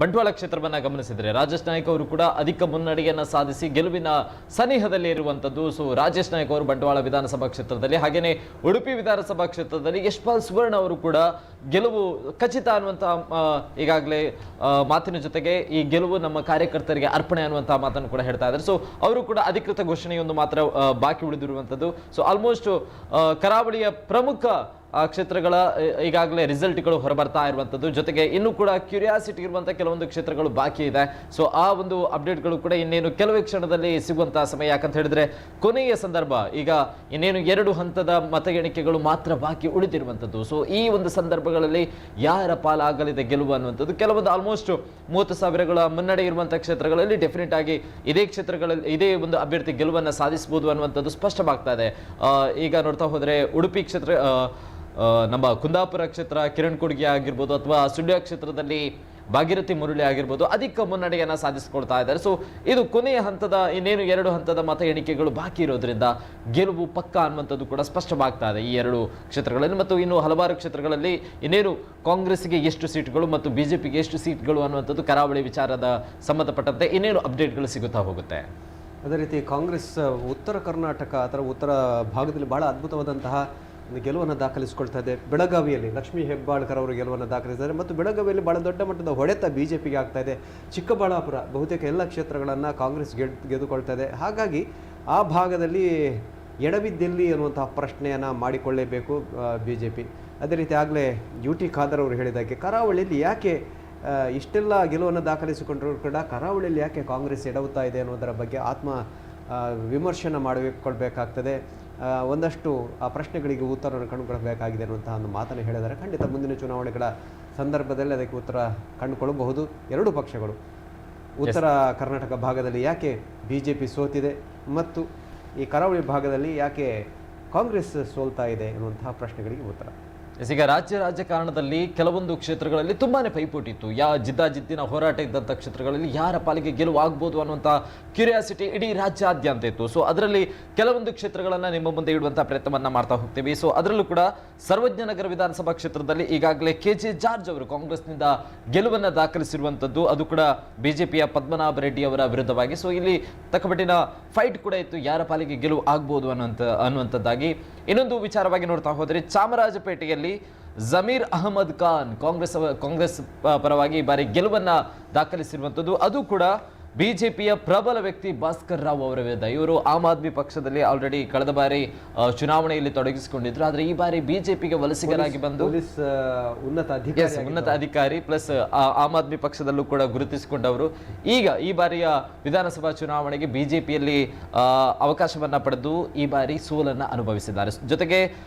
ಬಂಟ್ವಾಳ ಕ್ಷೇತ್ರವನ್ನು ಗಮನಿಸಿದರೆ ರಾಜೇಶ್ ನಾಯ್ಕ್ ಅವರು ಕೂಡ ಅಧಿಕ ಮುನ್ನಡೆಯನ್ನು ಸಾಧಿಸಿ ಗೆಲುವಿನ ಸನಿಹದಲ್ಲಿ ಇರುವಂಥದ್ದು. ಸೊ ರಾಜೇಶ್ ನಾಯ್ಕ್ ಅವರು ಬಂಟ್ವಾಳ ವಿಧಾನಸಭಾ ಕ್ಷೇತ್ರದಲ್ಲಿ, ಹಾಗೆಯೇ ಉಡುಪಿ ವಿಧಾನಸಭಾ ಕ್ಷೇತ್ರದಲ್ಲಿ ಯಶ್ಪಾಲ್ ಸುವರ್ಣ ಅವರು ಕೂಡ ಗೆಲುವು ಖಚಿತ ಅನ್ನುವಂಥ ಈಗಾಗಲೇ ಮಾತಿನ ಜೊತೆಗೆ ಈ ಗೆಲುವು ನಮ್ಮ ಕಾರ್ಯಕರ್ತರಿಗೆ ಅರ್ಪಣೆ ಅನ್ನುವಂಥ ಮಾತನ್ನು ಕೂಡ ಹೇಳ್ತಾ ಇದ್ದಾರೆ. ಸೊ ಅವರು ಕೂಡ ಅಧಿಕೃತ ಘೋಷಣೆಯೊಂದು ಮಾತ್ರ ಬಾಕಿ ಉಳಿದಿರುವಂಥದ್ದು. ಸೊ ಆಲ್ಮೋಸ್ಟ್ ಕರಾವಳಿಯ ಪ್ರಮುಖ ಕ್ಷೇತ್ರಗಳ ಈಗಾಗಲೇ ರಿಸಲ್ಟ್ಗಳು ಹೊರಬರ್ತಾ ಇರುವಂಥದ್ದು. ಜೊತೆಗೆ ಇನ್ನೂ ಕೂಡ ಕ್ಯೂರಿಯಾಸಿಟಿ ಇರುವಂಥ ಕೆಲವೊಂದು ಕ್ಷೇತ್ರಗಳು ಬಾಕಿ ಇದೆ. ಸೊ ಆ ಒಂದು ಅಪ್ಡೇಟ್ಗಳು ಕೂಡ ಇನ್ನೇನು ಕೆಲವೇ ಕ್ಷಣದಲ್ಲಿ ಸಿಗುವಂಥ ಸಮಯ. ಯಾಕಂತ ಹೇಳಿದ್ರೆ ಕೊನೆಯ ಸಂದರ್ಭ, ಈಗ ಇನ್ನೇನು 2 ಹಂತದ ಮತ ಎಣಿಕೆಗಳು ಮಾತ್ರ ಬಾಕಿ ಉಳಿದಿರುವಂಥದ್ದು. ಸೊ ಈ ಒಂದು ಸಂದರ್ಭಗಳಲ್ಲಿ ಯಾರ ಪಾಲಾಗಲಿದೆ ಗೆಲುವು ಅನ್ನುವಂಥದ್ದು, ಕೆಲವೊಂದು ಆಲ್ಮೋಸ್ಟ್ 30,000ಗಳ ಮುನ್ನಡೆ ಇರುವಂಥ ಕ್ಷೇತ್ರಗಳಲ್ಲಿ ಡೆಫಿನೆಟ್ ಆಗಿ ಇದೇ ಕ್ಷೇತ್ರಗಳಲ್ಲಿ ಇದೇ ಒಂದು ಅಭ್ಯರ್ಥಿ ಗೆಲುವನ್ನು ಸಾಧಿಸಬಹುದು ಅನ್ನುವಂಥದ್ದು ಸ್ಪಷ್ಟವಾಗ್ತಾ ಇದೆ. ಈಗ ನೋಡ್ತಾ ಹೋದರೆ ಉಡುಪಿ ಕ್ಷೇತ್ರ, ನಮ್ಮ ಕುಂದಾಪುರ ಕ್ಷೇತ್ರ ಕಿರಣ್ ಕೊಡ್ಗೆ ಆಗಿರ್ಬೋದು, ಅಥವಾ ಸುಳ್ಯ ಕ್ಷೇತ್ರದಲ್ಲಿ ಭಾಗೀರಥಿ ಮುರಳಿ ಆಗಿರ್ಬೋದು, ಅಧಿಕ ಮುನ್ನಡೆಯನ್ನು ಸಾಧಿಸಿಕೊಳ್ತಾ ಇದ್ದಾರೆ. ಸೊ ಇದು ಕೊನೆಯ ಹಂತದ, ಇನ್ನೇನು 2 ಹಂತದ ಮತ ಎಣಿಕೆಗಳು ಬಾಕಿ ಇರೋದ್ರಿಂದ ಗೆಲುವು ಪಕ್ಕ ಅನ್ನುವಂಥದ್ದು ಕೂಡ ಸ್ಪಷ್ಟವಾಗ್ತಾ ಇದೆ ಈ 2 ಕ್ಷೇತ್ರಗಳಲ್ಲಿ. ಮತ್ತು ಇನ್ನು ಹಲವಾರು ಕ್ಷೇತ್ರಗಳಲ್ಲಿ ಇನ್ನೇನು ಕಾಂಗ್ರೆಸ್ಗೆ ಎಷ್ಟು ಸೀಟ್ಗಳು ಮತ್ತು BJPಗೆ ಎಷ್ಟು ಸೀಟ್ಗಳು ಅನ್ನುವಂಥದ್ದು ಕರಾವಳಿ ವಿಚಾರದ ಸಂಬಂಧಪಟ್ಟಂತೆ ಇನ್ನೇನು ಅಪ್ಡೇಟ್ಗಳು ಸಿಗುತ್ತಾ ಹೋಗುತ್ತೆ. ಅದೇ ರೀತಿ ಕಾಂಗ್ರೆಸ್ ಉತ್ತರ ಕರ್ನಾಟಕ ಅಥವಾ ಉತ್ತರ ಭಾಗದಲ್ಲಿ ಬಹಳ ಅದ್ಭುತವಾದಂತಹ ಒಂದು ಗೆಲುವನ್ನು ದಾಖಲಿಸಿಕೊಳ್ತಾ ಇದೆ. ಬೆಳಗಾವಿಯಲ್ಲಿ ಲಕ್ಷ್ಮೀ ಹೆಬ್ಬಾಳ್ಕರ್ ಅವರು ಗೆಲುವನ್ನು ದಾಖಲಿಸಿದ್ದಾರೆ ಮತ್ತು ಬೆಳಗಾವಿಯಲ್ಲಿ ಭಾಳ ದೊಡ್ಡ ಮಟ್ಟದ ಹೊಡೆತ BJPಗೆ ಆಗ್ತಾ ಇದೆ. ಚಿಕ್ಕಬಳ್ಳಾಪುರ ಬಹುತೇಕ ಎಲ್ಲ ಕ್ಷೇತ್ರಗಳನ್ನು ಕಾಂಗ್ರೆಸ್ ಗೆದ್ದುಕೊಳ್ತಾ ಇದೆ. ಹಾಗಾಗಿ ಆ ಭಾಗದಲ್ಲಿ ಎಡವಿದ್ದೆಲ್ಲಿ ಅನ್ನುವಂತಹ ಪ್ರಶ್ನೆಯನ್ನು ಮಾಡಿಕೊಳ್ಳೇಬೇಕು BJP. ಅದೇ ರೀತಿ ಆಗಲೇ UT ಖಾದರ್ ಅವರು ಹೇಳಿದಾಗೆ ಕರಾವಳಿಯಲ್ಲಿ ಯಾಕೆ ಇಷ್ಟೆಲ್ಲ ಗೆಲುವನ್ನು ದಾಖಲಿಸಿಕೊಂಡರೂ ಕೂಡ ಕರಾವಳಿಯಲ್ಲಿ ಯಾಕೆ ಕಾಂಗ್ರೆಸ್ ಎಡವುತ್ತಾ ಇದೆ ಅನ್ನೋದರ ಬಗ್ಗೆ ವಿಮರ್ಶನ ಮಾಡಿಕೊಳ್ಬೇಕಾಗ್ತದೆ. ಒಂದಷ್ಟು ಆ ಪ್ರಶ್ನೆಗಳಿಗೆ ಉತ್ತರವನ್ನು ಕಂಡುಕೊಳ್ಬೇಕಾಗಿದೆ ಅನ್ನುವಂತಹ ಒಂದು ಮಾತನ್ನು ಹೇಳಿದ್ದಾರೆ. ಖಂಡಿತ ಮುಂದಿನ ಚುನಾವಣೆಗಳ ಸಂದರ್ಭದಲ್ಲಿ ಅದಕ್ಕೆ ಉತ್ತರ ಕಂಡುಕೊಳ್ಳಬಹುದು. ಎರಡೂ ಪಕ್ಷಗಳು ಉತ್ತರ ಕರ್ನಾಟಕ ಭಾಗದಲ್ಲಿ ಯಾಕೆ BJP ಸೋತಿದೆ ಮತ್ತು ಈ ಕರಾವಳಿ ಭಾಗದಲ್ಲಿ ಯಾಕೆ ಕಾಂಗ್ರೆಸ್ ಸೋಲ್ತಾ ಇದೆ ಅನ್ನುವಂತಹ ಪ್ರಶ್ನೆಗಳಿಗೆ ಉತ್ತರ. ಈಗ ರಾಜ್ಯ ರಾಜಕಾರಣದಲ್ಲಿ ಕೆಲವೊಂದು ಕ್ಷೇತ್ರಗಳಲ್ಲಿ ತುಂಬಾನೇ ಪೈಪೋಟಿ ಇತ್ತು. ಜಿದ್ದಾಜಿದ್ದಿನ ಹೋರಾಟ ಇದ್ದಂಥ ಕ್ಷೇತ್ರಗಳಲ್ಲಿ ಯಾರ ಪಾಲಿಗೆ ಗೆಲುವು ಆಗ್ಬೋದು ಅನ್ನುವಂಥ ಕ್ಯೂರಿಯಾಸಿಟಿ ಇಡೀ ರಾಜ್ಯಾದ್ಯಂತ ಇತ್ತು. ಸೊ ಅದರಲ್ಲಿ ಕೆಲವೊಂದು ಕ್ಷೇತ್ರಗಳನ್ನು ನಿಮ್ಮ ಮುಂದೆ ಇಡುವಂಥ ಪ್ರಯತ್ನವನ್ನ ಮಾಡ್ತಾ ಹೋಗ್ತೀವಿ. ಸೊ ಅದರಲ್ಲೂ ಕೂಡ ಸರ್ವಜ್ಞನಗರ ವಿಧಾನಸಭಾ ಕ್ಷೇತ್ರದಲ್ಲಿ ಈಗಾಗಲೇ KJ ಜಾರ್ಜ್ ಅವರು ಕಾಂಗ್ರೆಸ್ನಿಂದ ಗೆಲುವನ್ನು ದಾಖಲಿಸಿರುವಂಥದ್ದು, ಅದು ಕೂಡ BJPಯ ಪದ್ಮನಾಭ ರೆಡ್ಡಿ ಅವರ ವಿರುದ್ಧವಾಗಿ. ಸೊ ಇಲ್ಲಿ ತಕ್ಕಮಟ್ಟಿನ ಫೈಟ್ ಕೂಡ ಇತ್ತು, ಯಾರ ಪಾಲಿಗೆ ಗೆಲುವು ಆಗ್ಬೋದು ಅನ್ನುವಂಥದ್ದಾಗಿ. ಇನ್ನೊಂದು ವಿಚಾರವಾಗಿ ನೋಡ್ತಾ ಹೋದರೆ ಚಾಮರಾಜಪೇಟೆಯಲ್ಲಿ ಜಮೀರ್ ಅಹಮದ್ ಖಾನ್ ಕಾಂಗ್ರೆಸ್ ಪರವಾಗಿ ಈ ಬಾರಿ ಗೆಲುವನ್ನ ದಾಖಲಿಸಿರುವಂಥದ್ದು, ಅದು ಕೂಡ BJPಯ ಪ್ರಬಲ ವ್ಯಕ್ತಿ ಭಾಸ್ಕರ್ ರಾವ್ ಅವರ ವಿರುದ್ಧ. ಇವರು ಆಮ್ ಆದ್ಮಿ ಪಕ್ಷದಲ್ಲಿ ಆಲ್ರೆಡಿ ಕಳೆದ ಬಾರಿ ಚುನಾವಣೆಯಲ್ಲಿ ತೊಡಗಿಸಿಕೊಂಡಿದ್ರು. ಆದರೆ ಈ ಬಾರಿ BJPಗೆ ವಲಸಿಗರಾಗಿ ಬಂದು ಉನ್ನತ ಅಧಿಕಾರಿ ಪ್ಲಸ್ ಆಮ್ ಆದ್ಮಿ ಪಕ್ಷದಲ್ಲೂ ಕೂಡ ಗುರುತಿಸಿಕೊಂಡವರು ಈಗ ಈ ಬಾರಿಯ ವಿಧಾನಸಭಾ ಚುನಾವಣೆಗೆ BJPಯಲ್ಲಿ ಅವಕಾಶವನ್ನ ಪಡೆದು ಈ ಬಾರಿ ಸೋಲನ್ನು ಅನುಭವಿಸಿದ್ದಾರೆ. ಜೊತೆಗೆ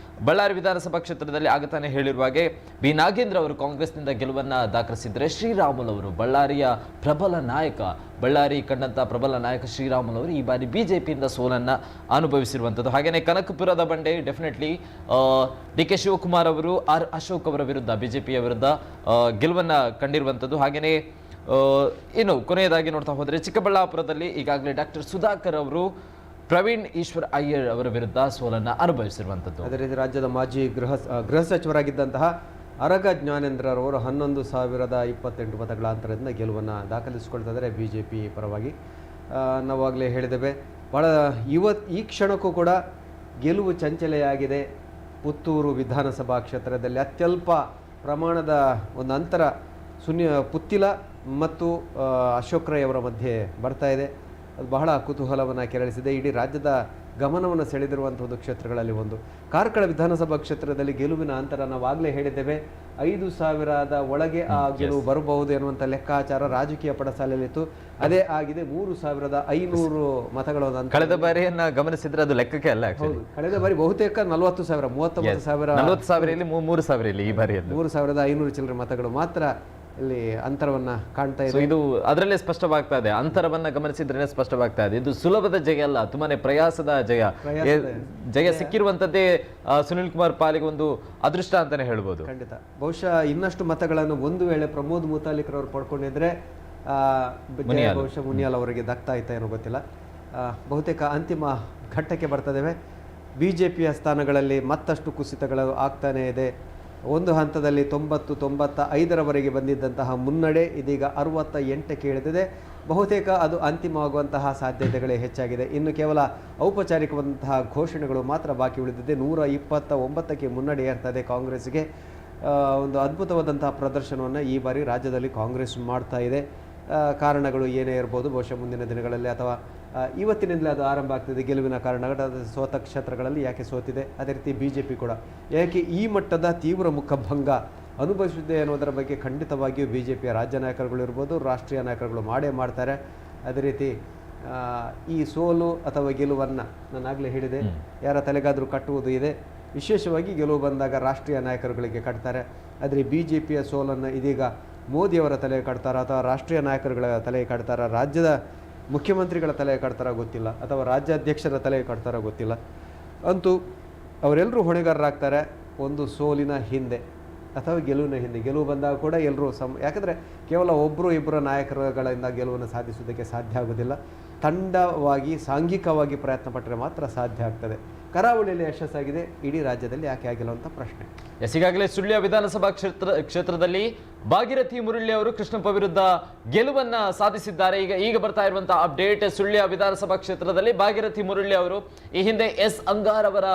ಬಳ್ಳಾರಿ ವಿಧಾನಸಭಾ ಕ್ಷೇತ್ರದಲ್ಲಿ ಆಗತಾನೆ ಹೇಳಿರುವ ಹಾಗೆ B ನಾಗೇಂದ್ರ ಅವರು ಕಾಂಗ್ರೆಸ್ನಿಂದ ಗೆಲುವನ್ನ ದಾಖಲಿಸಿದರೆ ಶ್ರೀರಾಮುಲು ಅವರು ಬಳ್ಳಾರಿಯ ಪ್ರಬಲ ನಾಯಕ, ಬಳ್ಳಾರಿ ಕಂಡಂತ ಪ್ರಬಲ ನಾಯಕ ಶ್ರೀರಾಮುಲು ಅವರು ಈ ಬಾರಿ BJPಯಿಂದ ಸೋಲನ್ನ ಅನುಭವಿಸಿರುವಂಥದ್ದು. ಹಾಗೆಯೇ ಕನಕಪುರದ ಬಂಡೆ ಡೆಫಿನೆಟ್ಲಿ DK ಶಿವಕುಮಾರ್ ಅವರು ಅಶೋಕ್ ಅವರ ವಿರುದ್ಧ BJPಯ ವಿರುದ್ಧ ಗೆಲುವನ್ನ ಕಂಡಿರುವಂಥದ್ದು. ಹಾಗೆಯೇ ಇನ್ನು ಕೊನೆಯದಾಗಿ ನೋಡ್ತಾ ಹೋದರೆ ಚಿಕ್ಕಬಳ್ಳಾಪುರದಲ್ಲಿ ಈಗಾಗಲೇ ಡಾಕ್ಟರ್ ಸುಧಾಕರ್ ಅವರು ಪ್ರವೀಣ್ ಈಶ್ವರ್ ಅಯ್ಯರ್ ಅವರ ವಿರುದ್ಧ ಸೋಲನ್ನ ಅನುಭವಿಸಿರುವಂಥದ್ದು. ಅದೇ ರೀತಿ ರಾಜ್ಯದ ಮಾಜಿ ಗೃಹ ಸಚಿವರಾಗಿದ್ದಂತಹ ಅರಗ ಜ್ಞಾನೇಂದ್ರರವರು 11,028 ಮತಗಳ ಅಂತರದಿಂದ ಗೆಲುವನ್ನು ದಾಖಲಿಸಿಕೊಳ್ತಾ ಇದ್ದಾರೆ BJP ಪರವಾಗಿ. ನಾವಾಗಲೇ ಹೇಳಿದ್ದೇವೆ, ಭಾಳ ಈ ಕ್ಷಣಕ್ಕೂ ಕೂಡ ಗೆಲುವು ಚಂಚಲೆಯಾಗಿದೆ. ಪುತ್ತೂರು ವಿಧಾನಸಭಾ ಕ್ಷೇತ್ರದಲ್ಲಿ ಅತ್ಯಲ್ಪ ಪ್ರಮಾಣದ ಒಂದು ಅಂತರ ಪುತ್ತಿಲ ಮತ್ತು ಅಶೋಕ್ ರೈ ಅವರ ಮಧ್ಯೆ ಬರ್ತಾ ಇದೆ. ಅದು ಬಹಳ ಕುತೂಹಲವನ್ನು ಕೆರಳಿಸಿದೆ. ಇಡೀ ರಾಜ್ಯದ ಗಮನವನ್ನು ಸೆಳೆದಿರುವಂಥ ಒಂದು ಕ್ಷೇತ್ರಗಳಲ್ಲಿ ಒಂದು. ಕಾರ್ಕಳ ವಿಧಾನಸಭಾ ಕ್ಷೇತ್ರದಲ್ಲಿ ಗೆಲುವಿನ ಅಂತರ ನಾವಾಗಲೇ ಹೇಳಿದ್ದೇವೆ 5,000 ಒಳಗೆ ಆ ಗೆಲುವು ಬರಬಹುದು ಎನ್ನುವಂಥ ಲೆಕ್ಕಾಚಾರ ರಾಜಕೀಯ ಪಡಸಾಲೆಯಲ್ಲಿತ್ತು. ಅದೇ ಆಗಿದೆ. 3,500 ಮತಗಳ ಕಳೆದ ಬಾರಿಯನ್ನ ಗಮನಿಸಿದ್ರೆ ಅದು ಲೆಕ್ಕಕ್ಕೆ ಅಲ್ಲ. ಕಳೆದ ಬಾರಿ ಬಹುತೇಕ 40,000 39,000 ಇಲ್ಲಿ 3,000 ಇಲ್ಲಿ ಈ ಬಾರಿ 3,500 ಚಿಲ್ಲರೆ ಮತಗಳು ಮಾತ್ರ ಇಲ್ಲಿ ಅಂತರವನ್ನ ಕಾಣ್ತಾ ಇದೆ. ಇದು ಅದರಲ್ಲೇ ಸ್ಪಷ್ಟವಾಗ್ತಾ ಇದೆ. ಅಂತರವನ್ನ ಗಮನಿಸಿದ್ರೆ ಸ್ಪಷ್ಟವಾಗ್ತಾ ಇದೆ. ಇದು ಸುಲಭದ ಜಯ ಅಲ್ಲ, ತುಂಬಾನೇ ಪ್ರಯಾಸದ ಜಯ ಸಿಕ್ಕಿರುವಂತದ್ದೇ ಸುನಿಲ್ ಕುಮಾರ್ ಪಾಲಿಗೆ ಒಂದು ಅದೃಷ್ಟ ಅಂತಾನೆ ಹೇಳ್ಬೋದು. ಖಂಡಿತ. ಬಹುಶಃ ಇನ್ನಷ್ಟು ಮತಗಳನ್ನು ಒಂದು ವೇಳೆ ಪ್ರಮೋದ್ ಮುತಾಲಿಕರ್ ಅವರು ಪಡ್ಕೊಂಡಿದ್ರೆ ಬಹುಶಃ ಮುನಿಯಾಲ್ ಅವರಿಗೆ ದಕ್ತಾ ಇತ್ತ ಏನೋ ಗೊತ್ತಿಲ್ಲ. ಬಹುತೇಕ ಅಂತಿಮ ಘಟ್ಟಕ್ಕೆ ಬರ್ತದೇವೆ. BJPಯ ಸ್ಥಾನಗಳಲ್ಲಿ ಮತ್ತಷ್ಟು ಕುಸಿತಗಳು ಆಗ್ತಾನೆ ಇದೆ. ಒಂದು ಹಂತದಲ್ಲಿ 90-95ರವರೆಗೆ ಬಂದಿದ್ದಂತಹ ಮುನ್ನಡೆ ಇದೀಗ 68ಕ್ಕೆ ಇಳಿದಿದೆ. ಬಹುತೇಕ ಅದು ಅಂತಿಮವಾಗುವಂತಹ ಸಾಧ್ಯತೆಗಳೇ ಹೆಚ್ಚಾಗಿದೆ. ಇನ್ನು ಕೇವಲ ಔಪಚಾರಿಕವಾದಂತಹ ಘೋಷಣೆಗಳು ಮಾತ್ರ ಬಾಕಿ ಉಳಿದಿದೆ. 129ಕ್ಕೆ ಮುನ್ನಡೆ ಏರ್ತದೆ ಕಾಂಗ್ರೆಸ್ಗೆ. ಒಂದು ಅದ್ಭುತವಾದಂತಹ ಪ್ರದರ್ಶನವನ್ನು ಈ ಬಾರಿ ರಾಜ್ಯದಲ್ಲಿ ಕಾಂಗ್ರೆಸ್ ಮಾಡ್ತಾ ಇದೆ. ಕಾರಣಗಳು ಏನೇ ಇರ್ಬೋದು, ಬಹುಶಃ ಮುಂದಿನ ದಿನಗಳಲ್ಲಿ ಅಥವಾ ಇವತ್ತಿನಿಂದಲೇ ಅದು ಆರಂಭ ಆಗ್ತಿದೆ. ಗೆಲುವಿನ ಕಾರಣಗಳು ಸೋತ ಕ್ಷೇತ್ರಗಳಲ್ಲಿ ಯಾಕೆ ಸೋತಿದೆ, ಅದೇ ರೀತಿ BJP ಕೂಡ ಯಾಕೆ ಈ ಮಟ್ಟದ ತೀವ್ರ ಮುಖಭಂಗ ಅನುಭವಿಸಿದೆ ಅನ್ನೋದರ ಬಗ್ಗೆ ಖಂಡಿತವಾಗಿಯೂ BJPಯ ರಾಜ್ಯ ನಾಯಕರುಗಳು ಇರ್ಬೋದು, ರಾಷ್ಟ್ರೀಯ ನಾಯಕರುಗಳು ಮಾಡ್ತಾರೆ. ಅದೇ ರೀತಿ ಈ ಸೋಲು ಅಥವಾ ಗೆಲುವನ್ನು ನಾನಾಗಲೇ ಹೇಳಿದೆ, ಯಾರ ತಲೆಗಾದರೂ ಕಟ್ಟುವುದು ಇದೆ. ವಿಶೇಷವಾಗಿ ಗೆಲುವು ಬಂದಾಗ ರಾಷ್ಟ್ರೀಯ ನಾಯಕರುಗಳಿಗೆ ಕಟ್ತಾರೆ. ಆದರೆ BJPಯ ಸೋಲನ್ನು ಇದೀಗ ಮೋದಿಯವರ ತಲೆ ಕಟ್ತಾರ ಅಥವಾ ರಾಷ್ಟ್ರೀಯ ನಾಯಕರುಗಳ ತಲೆ ಕಟ್ತಾರ, ರಾಜ್ಯದ ಮುಖ್ಯಮಂತ್ರಿಗಳ ತಲೆ ಕಟ್ತಾರ ಗೊತ್ತಿಲ್ಲ, ಅಥವಾ ರಾಜ್ಯಾಧ್ಯಕ್ಷರ ತಲೆ ಕಟ್ತಾರ ಗೊತ್ತಿಲ್ಲ. ಅಂತೂ ಅವರೆಲ್ಲರೂ ಹೊಣೆಗಾರರಾಗ್ತಾರೆ ಒಂದು ಸೋಲಿನ ಹಿಂದೆ ಅಥವಾ ಗೆಲುವಿನ ಹಿಂದೆ. ಗೆಲುವು ಬಂದಾಗ ಕೂಡ ಎಲ್ಲರೂ ಯಾಕಂದರೆ ಕೇವಲ ಒಬ್ಬರು ಇಬ್ಬರು ನಾಯಕರುಗಳಿಂದ ಗೆಲುವನ್ನು ಸಾಧಿಸೋದಕ್ಕೆ ಸಾಧ್ಯ ಆಗೋದಿಲ್ಲ. ತಂಡವಾಗಿ ಸಾಂಘಿಕವಾಗಿ ಪ್ರಯತ್ನ ಪಟ್ಟರೆ ಮಾತ್ರ ಸಾಧ್ಯ ಆಗ್ತದೆ. ಕರಾವಳಿಯಲ್ಲಿ ಯಶಸ್ಸಾಗಿದೆ, ಇಡೀ ರಾಜ್ಯದಲ್ಲಿ ಯಾಕೆ ಆಗಿಲ್ಲ ಅಂತ ಪ್ರಶ್ನೆ. ಈಗಾಗಲೇ ಸುಳ್ಯ ವಿಧಾನಸಭಾ ಕ್ಷೇತ್ರದಲ್ಲಿ ಭಾಗೀರಥಿ ಮುರಳಿ ಅವರು ಕೃಷ್ಣಪ್ಪ ವಿರುದ್ಧ ಗೆಲುವನ್ನ ಸಾಧಿಸಿದ್ದಾರೆ. ಈಗ ಬರ್ತಾ ಇರುವಂತಹ ಅಪ್ಡೇಟ್, ಸುಳ್ಯ ವಿಧಾನಸಭಾ ಕ್ಷೇತ್ರದಲ್ಲಿ ಭಾಗೀರಥಿ ಮುರಳಿ ಅವರು ಈ ಹಿಂದೆ ಎಸ್ ಅಂಗಾರ್ ಅವರ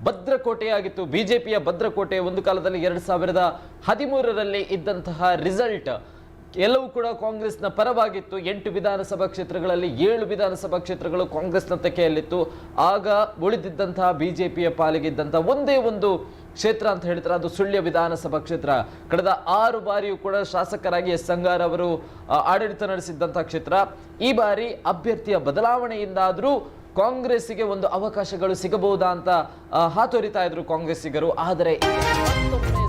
ಭದ್ರಕೋಟೆಯಾಗಿತ್ತು, ಬಿಜೆಪಿಯ ಭದ್ರಕೋಟೆ. ಒಂದು ಕಾಲದಲ್ಲಿ 2013ರಲ್ಲಿ ಇದ್ದಂತಹ ರಿಸಲ್ಟ್ ಎಲ್ಲವೂ ಕೂಡ ಕಾಂಗ್ರೆಸ್ನ ಪರವಾಗಿತ್ತು. 8 ವಿಧಾನಸಭಾ ಕ್ಷೇತ್ರಗಳಲ್ಲಿ 7 ವಿಧಾನಸಭಾ ಕ್ಷೇತ್ರಗಳು ಕಾಂಗ್ರೆಸ್ನ ತೆಕೆಯಲ್ಲಿತ್ತು. ಆಗ ಉಳಿದಿದ್ದಂತಹ ಬಿಜೆಪಿಯ ಪಾಲಿಗಿದ್ದಂತಹ ಒಂದೇ ಒಂದು ಕ್ಷೇತ್ರ ಅಂತ ಹೇಳ್ತಾರೆ, ಅದು ಸುಳ್ಯ ವಿಧಾನಸಭಾ ಕ್ಷೇತ್ರ. ಕಳೆದ 6 ಬಾರಿಯೂ ಕೂಡ ಶಾಸಕರಾಗಿ ಎಸ್ ಅಂಗಾರ್ ಅವರು ಆಡಳಿತ ನಡೆಸಿದ್ದಂತಹ ಕ್ಷೇತ್ರ. ಈ ಬಾರಿ ಅಭ್ಯರ್ಥಿಯ ಬದಲಾವಣೆಯಿಂದಾದರೂ ಕಾಂಗ್ರೆಸ್ಸಿಗೆ ಒಂದು ಅವಕಾಶಗಳು ಸಿಗಬಹುದಾ ಅಂತ ಹಾತೊರಿತಾ ಇದ್ರು ಕಾಂಗ್ರೆಸ್ಸಿಗರು. ಆದರೆ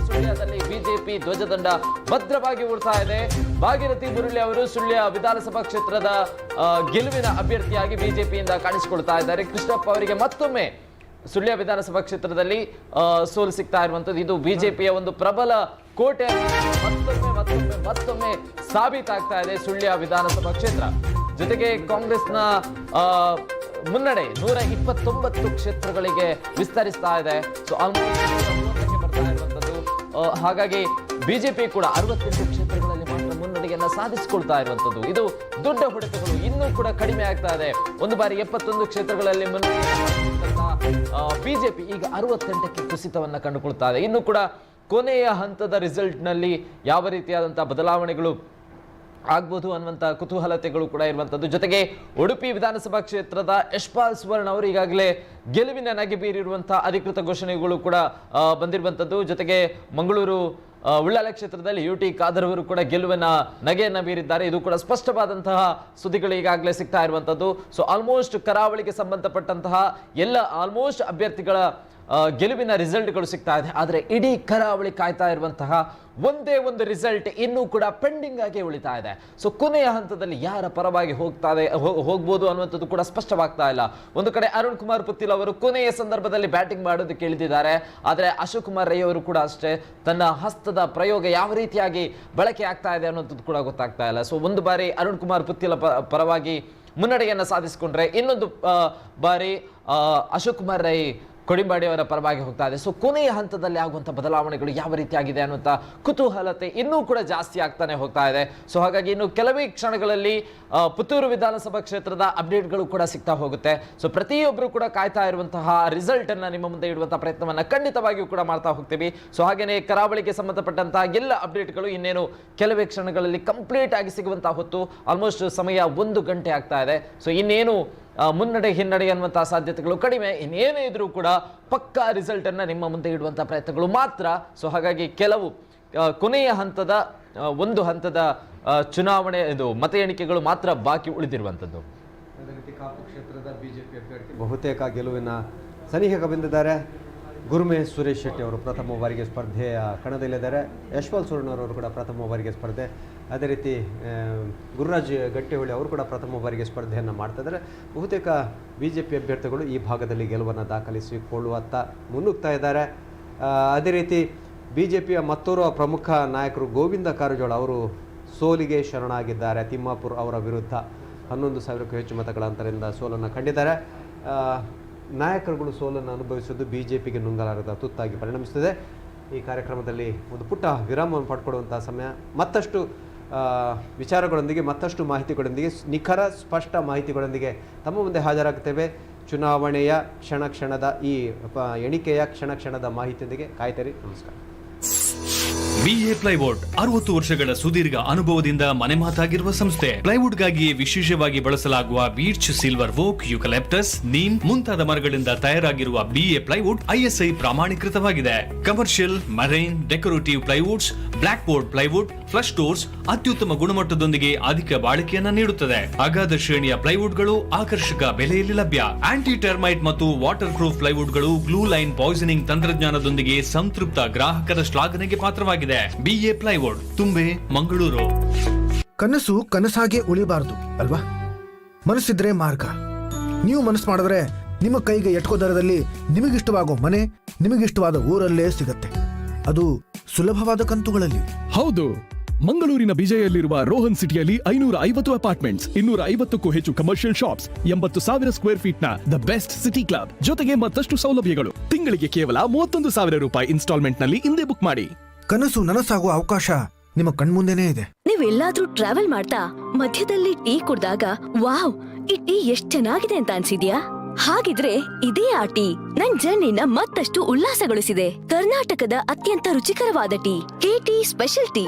ಸುಳ್ಯದಲ್ಲಿ ಬಿಜೆಪಿ ಧ್ವಜದಂಡ ಭದ್ರವಾಗಿ ಉಡ್ತಾ ಇದೆ. ಭಾಗೀರಥಿ ಮುರಳಿ ಅವರು ಸುಳ್ಯ ವಿಧಾನಸಭಾ ಕ್ಷೇತ್ರದ ಗೆಲುವಿನ ಅಭ್ಯರ್ಥಿಯಾಗಿ ಬಿಜೆಪಿಯಿಂದ ಕಾಣಿಸಿಕೊಳ್ತಾ ಇದ್ದಾರೆ. ಕೃಷ್ಣಪ್ಪ ಅವರಿಗೆ ಮತ್ತೊಮ್ಮೆ ಸುಳ್ಯ ವಿಧಾನಸಭಾ ಕ್ಷೇತ್ರದಲ್ಲಿ ಸೋಲು ಸಿಗ್ತಾ ಇರುವಂತದ್ದು. ಇದು ಬಿಜೆಪಿಯ ಒಂದು ಪ್ರಬಲ ಕೋಟೆ ಮತ್ತೊಮ್ಮೆ ಸಾಬೀತಾಗ್ತಾ ಇದೆ ಸುಳ್ಯ ವಿಧಾನಸಭಾ ಕ್ಷೇತ್ರ. ಜೊತೆಗೆ ಕಾಂಗ್ರೆಸ್ನ ಮುನ್ನಡೆ 129 ಕ್ಷೇತ್ರಗಳಿಗೆ ವಿಸ್ತರಿಸ್ತಾ ಇದೆ. ಸೊ ಆಲ್ಮೋಸ್ಟ್ ಬರ್ತಾ ಇರುವಂತದ್ದು. ಹಾಗಾಗಿ ಬಿಜೆಪಿ ಕೂಡ 68 ಕ್ಷೇತ್ರಗಳಲ್ಲಿ ಮಾತ್ರ ಮುನ್ನಡೆಯನ್ನ ಸಾಧಿಸಿಕೊಳ್ತಾ ಇರುವಂತದ್ದು. ಇದು ದೊಡ್ಡ ಹೊಡೆತಗಳು ಇನ್ನೂ ಕೂಡ ಕಡಿಮೆ ಆಗ್ತಾ ಇದೆ. ಒಂದು ಬಾರಿ 71 ಕ್ಷೇತ್ರಗಳಲ್ಲಿ ಬಿಜೆಪಿ ಈಗ 68ಕ್ಕೆ ಕುಸಿತವನ್ನ ಕಂಡುಕೊಳ್ತಾ ಇದೆ. ಇನ್ನು ಕೂಡ ಕೊನೆಯ ಹಂತದ ರಿಸಲ್ಟ್ ನಲ್ಲಿ ಯಾವ ರೀತಿಯಾದಂತಹ ಬದಲಾವಣೆಗಳು ಆಗ್ಬೋದು ಅನ್ನುವಂಥ ಕುತೂಹಲತೆಗಳು ಕೂಡ ಇರುವಂಥದ್ದು. ಜೊತೆಗೆ ಉಡುಪಿ ವಿಧಾನಸಭಾ ಕ್ಷೇತ್ರದ ಯಶ್ಪಾಲ್ ಸುವರ್ಣ ಅವರು ಈಗಾಗಲೇ ಗೆಲುವಿನ ನಗೆ ಬೀರಿರುವಂತಹ ಅಧಿಕೃತ ಘೋಷಣೆಗಳು ಕೂಡ ಬಂದಿರುವಂಥದ್ದು. ಜೊತೆಗೆ ಮಂಗಳೂರು ಉಳ್ಳಾಲ ಕ್ಷೇತ್ರದಲ್ಲಿ UT ಖಾದರ್ ಅವರು ಕೂಡ ಗೆಲುವಿನ ನಗೆಯನ್ನ ಬೀರಿದ್ದಾರೆ. ಇದು ಕೂಡ ಸ್ಪಷ್ಟವಾದಂತಹ ಸುದ್ದಿಗಳು ಈಗಾಗಲೇ ಸಿಗ್ತಾ ಇರುವಂಥದ್ದು. ಸೊ ಆಲ್ಮೋಸ್ಟ್ ಕರಾವಳಿಗೆ ಸಂಬಂಧಪಟ್ಟಂತಹ ಎಲ್ಲ ಆಲ್ಮೋಸ್ಟ್ ಅಭ್ಯರ್ಥಿಗಳ ಗೆಲುವಿನ ರಿಸಲ್ಟ್ಗಳು ಸಿಗ್ತಾ ಇದೆ. ಆದರೆ ಇಡೀ ಕರಾವಳಿ ಕಾಯ್ತಾ ಇರುವಂತಹ ಒಂದೇ ಒಂದು ರಿಸಲ್ಟ್ ಇನ್ನೂ ಕೂಡ ಪೆಂಡಿಂಗ್ ಆಗಿ ಉಳಿತಾ ಇದೆ. ಸೊ ಕೊನೆಯ ಹಂತದಲ್ಲಿ ಯಾರ ಪರವಾಗಿ ಹೋಗ್ಬೋದು ಅನ್ನುವಂಥದ್ದು ಕೂಡ ಸ್ಪಷ್ಟವಾಗ್ತಾ ಇಲ್ಲ. ಒಂದು ಕಡೆ ಅರುಣ್ ಕುಮಾರ್ ಪುತ್ತಿಲ್ ಅವರು ಕೊನೆಯ ಸಂದರ್ಭದಲ್ಲಿ ಬ್ಯಾಟಿಂಗ್ ಮಾಡೋದಕ್ಕೆ ಇಳಿದಿದ್ದಾರೆ. ಆದರೆ ಅಶೋಕ್ ಕುಮಾರ್ ರೈ ಅವರು ಕೂಡ ಅಷ್ಟೇ, ತನ್ನ ಹಸ್ತದ ಪ್ರಯೋಗ ಯಾವ ರೀತಿಯಾಗಿ ಬಳಕೆ ಆಗ್ತಾ ಇದೆ ಅನ್ನೋಂಥದ್ದು ಕೂಡ ಗೊತ್ತಾಗ್ತಾ ಇಲ್ಲ. ಸೊ ಒಂದು ಬಾರಿ ಅರುಣ್ ಕುಮಾರ್ ಪುತ್ತಿಲ ಪರವಾಗಿ ಮುನ್ನಡೆಯನ್ನು ಸಾಧಿಸಿಕೊಂಡ್ರೆ, ಇನ್ನೊಂದು ಬಾರಿ ಅಶೋಕ್ ಕುಮಾರ್ ರೈ ಕೊಡಿಂಬಾಡಿ ಅವರ ಪರವಾಗಿ ಹೋಗ್ತಾ ಇದೆ. ಸೊ ಕೊನೆಯ ಹಂತದಲ್ಲಿ ಆಗುವಂಥ ಬದಲಾವಣೆಗಳು ಯಾವ ರೀತಿಯಾಗಿದೆ ಅನ್ನುವಂಥ ಕುತೂಹಲತೆ ಇನ್ನೂ ಕೂಡ ಜಾಸ್ತಿ ಆಗ್ತಾನೆ ಹೋಗ್ತಾ ಇದೆ. ಸೊ ಹಾಗಾಗಿ ಇನ್ನು ಕೆಲವೇ ಕ್ಷಣಗಳಲ್ಲಿ ಪುತ್ತೂರು ವಿಧಾನಸಭಾ ಕ್ಷೇತ್ರದ ಅಪ್ಡೇಟ್ಗಳು ಕೂಡ ಸಿಗ್ತಾ ಹೋಗುತ್ತೆ. ಸೊ ಪ್ರತಿಯೊಬ್ಬರು ಕೂಡ ಕಾಯ್ತಾ ಇರುವಂತಹ ರಿಸಲ್ಟ್ ಅನ್ನ ನಿಮ್ಮ ಮುಂದೆ ಇಡುವಂತಹ ಪ್ರಯತ್ನವನ್ನ ಖಂಡಿತವಾಗಿಯೂ ಕೂಡ ಮಾಡ್ತಾ ಹೋಗ್ತೀವಿ. ಸೊ ಹಾಗೇನೆ ಕರಾವಳಿಗೆ ಸಂಬಂಧಪಟ್ಟಂತಹ ಎಲ್ಲ ಅಪ್ಡೇಟ್ಗಳು ಇನ್ನೇನು ಕೆಲವೇ ಕ್ಷಣಗಳಲ್ಲಿ ಕಂಪ್ಲೀಟ್ ಆಗಿ ಸಿಗುವಂತಹ ಹೊತ್ತು. ಆಲ್ಮೋಸ್ಟ್ ಸಮಯ 1 ಗಂಟೆ ಆಗ್ತಾ ಇದೆ. ಸೊ ಇನ್ನೇನು ಮುನ್ನಡೆ ಹಿನ್ನಡೆ ಅನ್ನುವಂತಹ ಸಾಧ್ಯತೆಗಳು ಕಡಿಮೆ. ಇನ್ನೇನೇ ಇದ್ರೂ ಕೂಡ ಪಕ್ಕಾ ರಿಸಲ್ಟ್ ಅನ್ನ ನಿಮ್ಮ ಮುಂದೆ ಇಡುವಂತಹ ಪ್ರಯತ್ನಗಳು ಮಾತ್ರ. ಸೊ ಹಾಗಾಗಿ ಕೆಲವು ಕೊನೆಯ ಹಂತದ ಒಂದು ಹಂತದ ಚುನಾವಣೆ ಮತ ಎಣಿಕೆಗಳು ಮಾತ್ರ ಬಾಕಿ ಉಳಿದಿರುವಂಥದ್ದು. ಅದೇ ರೀತಿ ಕಾಪು ಕ್ಷೇತ್ರದ ಬಿಜೆಪಿ ಅಭ್ಯರ್ಥಿ ಬಹುತೇಕ ಗೆಲುವಿನ ಸನಿಹಕ್ಕೆ ಬಂದಿದ್ದಾರೆ. ಗುರುಮೆ ಸುರೇಶ್ ಶೆಟ್ಟಿ ಅವರು ಪ್ರಥಮ ಬಾರಿಗೆ ಸ್ಪರ್ಧೆಯ ಕಣದಲ್ಲಿದ್ದಾರೆ. ಯಶ್ಪಾಲ್ ಸುವರ್ಣರವರು ಕೂಡ ಪ್ರಥಮ ಬಾರಿಗೆ ಸ್ಪರ್ಧೆ. ಅದೇ ರೀತಿ ಗುರುರಾಜ್ ಗಟ್ಟಿಹೊಳಿ ಅವರು ಕೂಡ ಪ್ರಥಮ ಬಾರಿಗೆ ಸ್ಪರ್ಧೆಯನ್ನು ಮಾಡ್ತಾ ಇದ್ದಾರೆ. ಬಹುತೇಕ ಬಿಜೆಪಿ ಅಭ್ಯರ್ಥಿಗಳು ಈ ಭಾಗದಲ್ಲಿ ಗೆಲುವನ್ನು ದಾಖಲಿಸಿಕೊಳ್ಳುವತ್ತ ಮುನ್ನುಗ್ತಾ ಇದ್ದಾರೆ. ಅದೇ ರೀತಿ ಬಿಜೆಪಿಯ ಮತ್ತೋರ್ವ ಪ್ರಮುಖ ನಾಯಕರು ಗೋವಿಂದ ಕಾರಜೋಳ ಅವರು ಸೋಲಿಗೆ ಶರಣಾಗಿದ್ದಾರೆ. ತಿಮ್ಮಾಪುರ್ ಅವರ ವಿರುದ್ಧ 11,000ಕ್ಕೂ ಹೆಚ್ಚು ಮತಗಳ ಅಂತರದಿಂದ ಸೋಲನ್ನು ಕಂಡಿದ್ದಾರೆ. ನಾಯಕರುಗಳು ಸೋಲನ್ನು ಅನುಭವಿಸುವುದು ಬಿಜೆಪಿಗೆ ನುಂಗಲಾರದ ತುತ್ತಾಗಿ ಪರಿಣಮಿಸುತ್ತದೆ. ಈ ಕಾರ್ಯಕ್ರಮದಲ್ಲಿ ಒಂದು ಪುಟ್ಟ ವಿರಾಮವನ್ನು ಪಡ್ಕೊಡುವಂಥ ಸಮಯ. ಮತ್ತಷ್ಟು ವಿಚಾರಗಳೊಂದಿಗೆ, ಮತ್ತಷ್ಟು ಮಾಹಿತಿಗಳೊಂದಿಗೆ, ನಿಖರ ಸ್ಪಷ್ಟ ಮಾಹಿತಿಗಳೊಂದಿಗೆ ತಮ್ಮ ಮುಂದೆ ಹಾಜರಾಗುತ್ತೇವೆ. ಚುನಾವಣೆಯ ಕ್ಷಣದ ಈ ಎಣಿಕೆಯ ಕ್ಷಣದ ಮಾಹಿತಿಯೊಂದಿಗೆ ಕಾಯ್ತೇರಿ. ನಮಸ್ಕಾರ. BA ಪ್ಲೈವುಡ್ 60 ವರ್ಷಗಳ ಸುದೀರ್ಘ ಅನುಭವದಿಂದ ಮನೆ ಮಾತಾಗಿರುವ ಸಂಸ್ಥೆ. ಪ್ಲೈವುಡ್ಗಾಗಿಯೇ ವಿಶೇಷವಾಗಿ ಬಳಸಲಾಗುವ beech, silver oak, eucalyptus, neem ಮುಂತಾದ ಮರಗಳಿಂದ ತಯಾರಾಗಿರುವ BA ಪ್ಲೈವುಡ್ ISI ಪ್ರಾಮಾಣೀಕೃತವಾಗಿದೆ. Commercial, marine, decorative plywoods, block board plywood, flush doors ಅತ್ಯುತ್ತಮ ಗುಣಮಟ್ಟದೊಂದಿಗೆ ಅಧಿಕ ಬಾಳಿಕೆಯನ್ನ ನೀಡುತ್ತದೆ. ಅಗಾಧ ಶ್ರೇಣಿಯ ಪ್ಲೈವುಡ್ಗಳು ಆಕರ್ಷಕ ಬೆಲೆಯಲ್ಲಿ ಲಭ್ಯ. ಆಂಟಿ ಟರ್ಮೈಟ್ ಮತ್ತು ವಾಟರ್ ಪ್ರೂಫ್ ಪ್ಲೈವುಡ್ಗಳು ಗ್ಲೂ ಲೈನ್ ಪಾಯ್ಸನಿಂಗ್ ತಂತ್ರಜ್ಞಾನದೊಂದಿಗೆ ಸಂತೃಪ್ತ ಗ್ರಾಹಕರ ಶ್ಲಾಘನೆಗೆ ಪಾತ್ರವಾಗಿದೆ. BA plywood, Thumbe, Mangaluru. ಕನಸು ಕನಸಾಗೆ ಉಳಿಬಾರದು ಅಲ್ವಾ? ಮನಸ್ಸಿದ್ರೆ ಮಾರ್ಗ. ನೀವು ಮನಸ್ಸು ಮಾಡಿದ್ರೆ ನಿಮ್ಮ ಕೈಗೆ ಎಟ್ಕೋ ದರದಲ್ಲಿ ನಿಮಗಿಷ್ಟವಾಗೋ ಮನೆ, ನಿಮಗಿಷ್ಟವಾದ ಊರಲ್ಲೇ ಸಿಗತ್ತೆ. ಅದು ಸುಲಭವಾದ ಕಂತುಗಳಲ್ಲಿ. ಹೌದು, ಮಂಗಳೂರಿನ ಬಿಜೆಯಲ್ಲಿರುವ ರೋಹನ್ ಸಿಟಿಯಲ್ಲಿ 550 ಅಪಾರ್ಟ್ಮೆಂಟ್ಸ್, 250ಕ್ಕೂ ಹೆಚ್ಚು ಕಮರ್ಷಿಯಲ್ ಶಾಪ್ಸ್, 80,000 ಸ್ಕ್ವೇರ್ ಫೀಟ್ ನ ದ ಬೆಸ್ಟ್ ಸಿಟಿ ಕ್ಲಬ್, ಜೊತೆಗೆ ಮತ್ತಷ್ಟು ಸೌಲಭ್ಯಗಳು. ತಿಂಗಳಿಗೆ ಕೇವಲ 31,000 ರೂಪಾಯಿ ಇನ್ಸ್ಟಾಲ್ಮೆಂಟ್ ನಲ್ಲಿ ಹಿಂದೆ ಬುಕ್ ಮಾಡಿ. ಕನಸು ನನಸಾಗುವ ಅವಕಾಶ ನಿಮ್ಮ ಕಣ್ಮುಂದೆನೇ ಇದೆ. ನೀವೆಲ್ಲಾದ್ರೂ ಟ್ರಾವೆಲ್ ಮಾಡ್ತಾ ಮಧ್ಯದಲ್ಲಿ ಟೀ ಕುಡ್ದಾಗ ವಾವ್, ಈ ಟೀ ಎಷ್ಟ್ ಚೆನ್ನಾಗಿದೆ ಅಂತ ಅನ್ಸಿದ್ಯಾ? ಹಾಗಿದ್ರೆ ಇದೇ ಆ ಟೀ ನನ್ ಜರ್ನಿನ ಮತ್ತಷ್ಟು ಉಲ್ಲಾಸಗೊಳಿಸಿದೆ. ಕರ್ನಾಟಕದ ಅತ್ಯಂತ ರುಚಿಕರವಾದ tea, KT special tea.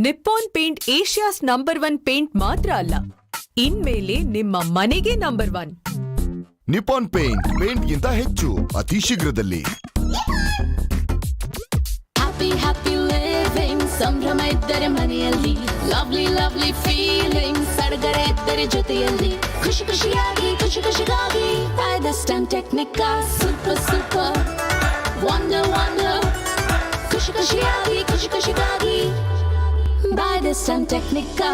Nippon paint Asia's number 1 paint ಮಾತ್ರ ಅಲ್ಲ, ಇನ್ಮೇಲೆ ನಿಮ್ಮ ಮನೆಗೆ ನಂಬರ್ 1. ನಿಪಾನ್ ಪೇಂಟ್ ಗಿಂತ ಹೆಚ್ಚು, ಅತಿ ಶೀಘ್ರದಲ್ಲಿ. ಹ್ಯಾಪಿ ಹ್ಯಾಪಿ ಲಿವಿಂಗ್, ಸಂಭ್ರಮ ಇದ್ದರೆ ಮನೆಯಲ್ಲಿ, ಲವ್ಲಿ ಲವ್ಲಿ ಫೀಲಿಂಗ್, ಸಡಗರ ಇದ್ದರೆ ಜೊತೆಯಲ್ಲಿ, ಖುಷಿ ಖುಷಿಯಾಗಿ ಖುಷಿ ಖುಷಿಗಾಗಿ, by the stun Technica, super super wonder wonder, ಖುಷಿ ಖುಷಿಯಾಗಿ ಖುಷಿ ಖುಷಿಗಾಗಿ, ಬೈ ದ ಸ್ಟನ್ ಟೆಕ್ನಿಕಾ.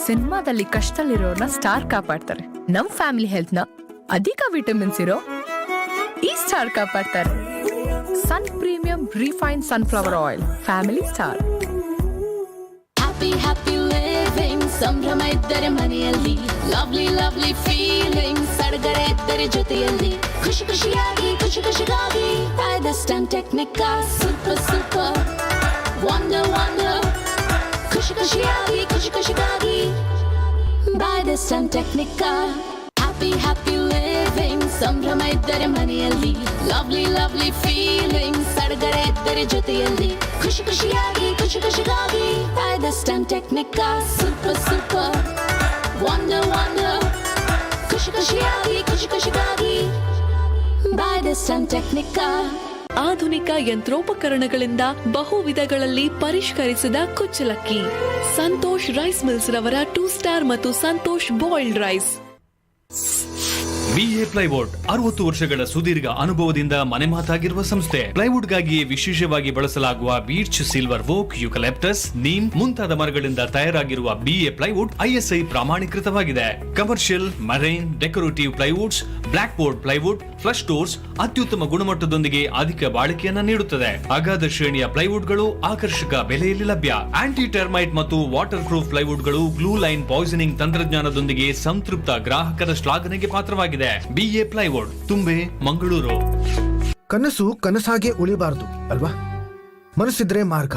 ಸಿನಿಮಾದಲ್ಲಿ ಕಷ್ಟದಲ್ಲಿರೋರ್ನ ಸ್ಟಾರ್ ಕಾಪಾಡ್ತಾರೆ. ನಮ್ ಫ್ಯಾಮಿಲಿ ಹೆಲ್ತ್ ನ ಅಧಿಕ ವಿಟಮಿನ್ಸ್ ಇರೋ ಈ ಸ್ಟಾರ್ ಕಾಪಾಡ್ತಾರೆ. Sun premium refine sunflower oil, family star. Happy happy living, ಸಂಭ್ರಮ ಇದ್ದರೆ ಮನೆಯಲ್ಲಿ, ಲವ್ಲಿ ಲವ್ಲಿ ಫೀಲಿಂಗ್, ಸಡಗರ ಇದ್ದರೆ ಜೊತೆಯಲ್ಲಿ, ಖುಷಿ ಖುಷಿಯಾಗಿ ಖುಷಿ ಖುಷಿಗಾಗಿ, by the stun Technica, super super wonder wonder, ಖುಷಿ ಖುಷಿಯಾಗಿ ಖುಷಿ ಖುಷಿಗಾಗಿ, by the stun Technica. Happy happy living, ಸಂಭ್ರಮ ಇದ್ದರೆ ಮನೆಯಲ್ಲಿ, ಲವ್ಲಿ ಲವ್ಲಿ ಫೀಲಿಂಗ್, ಸಡಗರ ಇದ್ದರೆ ಜೊತೆಯಲ್ಲಿ, ಖುಷಿ ಖುಷಿಯಾಗಿ ಖುಷಿ ಖುಷಿಗಾಗಿ, by the stun Technica, super super wonder wonder, ಖುಷಿ ಖುಷಿಯಾಗಿ ಖುಷಿ ಖುಷಿಗಾಗಿ, ಬೈ ದ ಸ್ಟನ್ ಟೆಕ್ನಿಕಾ. ಆಧುನಿಕ ಯಂತ್ರೋಪಕರಣಗಳಿಂದ ಬಹು ವಿಧಗಳಲ್ಲಿ ಪರಿಷ್ಕರಿಸಿದ ಕುಚ್ಚಲಕ್ಕಿ, ಸಂತೋಷ್ ರೈಸ್ ಮಿಲ್ಸ್ ರವರ 2 ಸ್ಟಾರ್ ಮತ್ತು Santosh boiled rice. BA plywood 60 ವರ್ಷಗಳ ಸುದೀರ್ಘ ಅನುಭವದಿಂದ ಮನೆ ಮಾತಾಗಿರುವ ಸಂಸ್ಥೆ. ಪ್ಲೈವುಡ್ಗಾಗಿಯೇ ವಿಶೇಷವಾಗಿ ಬಳಸಲಾಗುವ beech, silver oak, eucalyptus, neem ಮುಂತಾದ ಮರಗಳಿಂದ ತಯಾರಾಗಿರುವ ಬಿಎ ಪ್ಲೈವುಡ್ ISI ಪ್ರಾಮಾಣೀಕೃತವಾಗಿದೆ. Commercial, marine, decorative plywoods, block board plywood, flush doors ಅತ್ಯುತ್ತಮ ಗುಣಮಟ್ಟದೊಂದಿಗೆ ಅಧಿಕ ಬಾಳಿಕೆಯನ್ನ ನೀಡುತ್ತದೆ. ಅಗಾಧ ಶ್ರೇಣಿಯ ಪ್ಲೈವುಡ್ಗಳು ಆಕರ್ಷಕ ಬೆಲೆಯಲ್ಲಿ ಲಭ್ಯ. ಆಂಟಿ ಟರ್ಮೈಟ್ ಮತ್ತು ವಾಟರ್ ಪ್ರೂಫ್ ಪ್ಲೈವುಡ್ಗಳು ಗ್ಲೂ ಲೈನ್ ಪಾಯ್ಸನಿಂಗ್ ತಂತ್ರಜ್ಞಾನದೊಂದಿಗೆ ಸಂತೃಪ್ತ ಗ್ರಾಹಕರ ಶ್ಲಾಘನೆಗೆ ಪಾತ್ರವಾಗಿದೆ. BA plywood, Thumbe, Mangaluru. ಕನಸು ಕನಸಾಗೆ ಉಳಿಬಾರದು ಅಲ್ವಾ? ಮನಸ್ಸಿದ್ರೆ ಮಾರ್ಗ.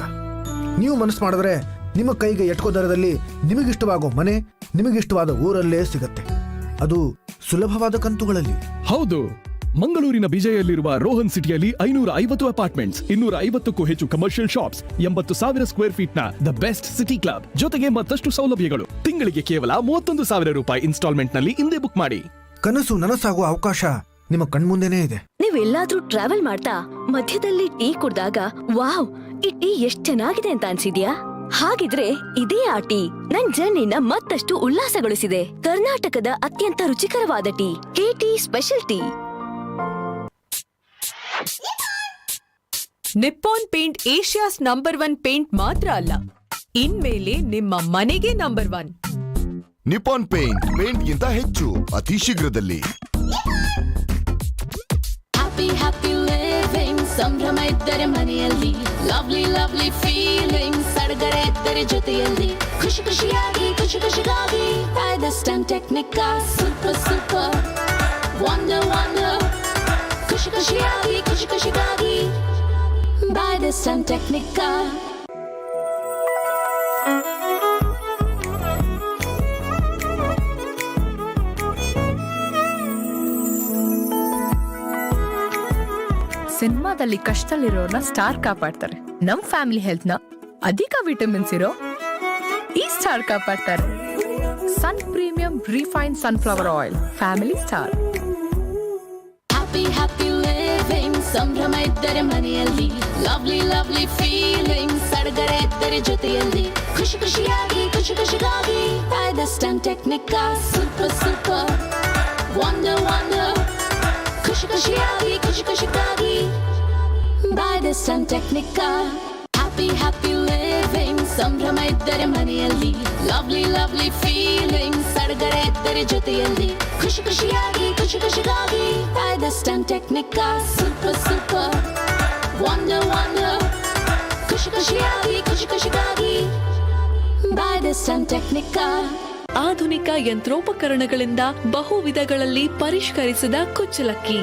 ನೀವು ಮನಸ್ಸು ಮಾಡಿದ್ರೆ ನಿಮ್ಮ ಕೈಗೆ ಎಟ್ಕೋ ದರದಲ್ಲಿ ನಿಮಗಿಷ್ಟವಾಗೋ ಮನೆ, ನಿಮಗಿಷ್ಟವಾದ ಊರಲ್ಲೇ ಸಿಗತ್ತೆ. ಅದು ಸುಲಭವಾದ ಕಂತುಗಳಲ್ಲಿ. ಹೌದು, ಮಂಗಳೂರಿನ ಬಿಜೆಯಲ್ಲಿರುವ ರೋಹನ್ ಸಿಟಿಯಲ್ಲಿ 550 ಅಪಾರ್ಟ್ಮೆಂಟ್ಸ್, 250ಕ್ಕೂ ಹೆಚ್ಚು ಕಮರ್ಷಿಯಲ್ ಶಾಪ್ಸ್, 80,000 ಸ್ಕ್ವೇರ್ ಫೀಟ್ ನ ದ ಬೆಸ್ಟ್ ಸಿಟಿ ಕ್ಲಬ್, ಜೊತೆಗೆ ಮತ್ತಷ್ಟು ಸೌಲಭ್ಯಗಳು. ತಿಂಗಳಿಗೆ ಕೇವಲ 31,000 ರೂಪಾಯಿ ಇನ್ಸ್ಟಾಲ್ಮೆಂಟ್ ನಲ್ಲಿ ಹಿಂದೆ ಬುಕ್ ಮಾಡಿ. ಕನಸು ನನಸಾಗುವ ಅವಕಾಶ ನಿಮ್ಮ ಕಣ್ಮುಂದೆನೇ ಇದೆ. ನೀವೆಲ್ಲಾದ್ರೂ ಟ್ರಾವೆಲ್ ಮಾಡ್ತಾ ಮಧ್ಯದಲ್ಲಿ ಟೀ ಕುಡ್ದಾಗ ವಾವ್, ಈ ಟೀ ಎಷ್ಟ್ ಚೆನ್ನಾಗಿದೆ ಅಂತ ಅನ್ಸಿದ್ಯಾ? ಹಾಗಿದ್ರೆ ಇದೇ ಆ ಟೀ ನನ್ ಜರ್ನಿನ ಮತ್ತಷ್ಟು ಉಲ್ಲಾಸಗೊಳಿಸಿದೆ. ಕರ್ನಾಟಕದ ಅತ್ಯಂತ ರುಚಿಕರವಾದ tea, KT special tea. Nippon paint Asia's number 1 paint ಮಾತ್ರ ಅಲ್ಲ, ಇನ್ಮೇಲೆ ನಿಮ್ಮ ಮನೆಗೆ ನಂಬರ್ 1. ನಿಪಾನ್ ಪೇಂಟ್ ಗಿಂತ ಹೆಚ್ಚು, ಅತಿ ಶೀಘ್ರದಲ್ಲಿ. ಹ್ಯಾಪಿ ಹ್ಯಾಪಿ ಲಿವಿಂಗ್, ಸಂಭ್ರಮ ಇದ್ದರೆ ಮನೆಯಲ್ಲಿ, ಲವ್ಲಿ ಲವ್ಲಿ ಫೀಲಿಂಗ್, ಸಡಗರ ಇದ್ದರೆ ಜೊತೆಯಲ್ಲಿ, ಖುಷಿ ಖುಷಿಯಾಗಿ ಖುಷಿ ಖುಷಿಗಾಗಿ, by the stun Technica, super super wonder wonder, ಖುಷಿ ಖುಷಿಯಾಗಿ ಖುಷಿ ಖುಷಿಗಾಗಿ, ಬೈ ದ ಸ್ಟನ್ ಟೆಕ್ನಿಕಾ. ಸಿನಿಮಾದಲ್ಲಿ ಕಷ್ಟದಲ್ಲಿರೋರ್ನ ಸ್ಟಾರ್ ಕಾಪಾಡ್ತಾರೆ. ನಮ್ ಫ್ಯಾಮಿಲಿ ಹೆಲ್ತ್ ನ ಅಧಿಕ ವಿಟಮಿನ್ಸ್ ಇರೋ ಈ ಸ್ಟಾರ್ ಕಾಪಾಡ್ತಾರೆ. Sun premium refine sunflower oil, family star. Happy happy living, ಸಂಭ್ರಮ ಇದ್ದರೆ ಮನೆಯಲ್ಲಿ, ಲವ್ಲಿ ಲವ್ಲಿ ಫೀಲಿಂಗ್, ಸಡಗರ ಇದ್ದರೆ ಜೊತೆಯಲ್ಲಿ, ಖುಷಿ ಖುಷಿಯಾಗಿ ಖುಷಿ ಖುಷಿಗಾಗಿ, by the stun Technica, super super wonder wonder, ಖುಷಿ ಖುಷಿಯಾಗಿ ಖುಷಿ ಖುಷಿಗಾಗಿ, by the stun Technica. Happy happy living, ಸಂಭ್ರಮ ಇದ್ದರೆ ಮನೆಯಲ್ಲಿ ಲವ್ಲಿ ಲವ್ಲಿ ಫೀಲಿಂಗ್ ಸಡಗರ ಇದ್ದರೆ ಜೊತೆಯಲ್ಲಿ ಖುಷಿ ಖುಷಿಯಾಗಿ ಖುಷಿ ಖುಷಿಗಾಗಿ by the stun Technica super super wonder wonder ಖುಷಿ ಖುಷಿಯಾಗಿ ಖುಷಿ ಖುಷಿಗಾಗಿ ಬೈ ದ ಸ್ಟನ್ ಟೆಕ್ನಿಕಾ. ಆಧುನಿಕ ಯಂತ್ರೋಪಕರಣಗಳಿಂದ ಬಹು ವಿಧಗಳಲ್ಲಿ ಪರಿಷ್ಕರಿಸಿದ ಕುಚ್ಚಲಕ್ಕಿ.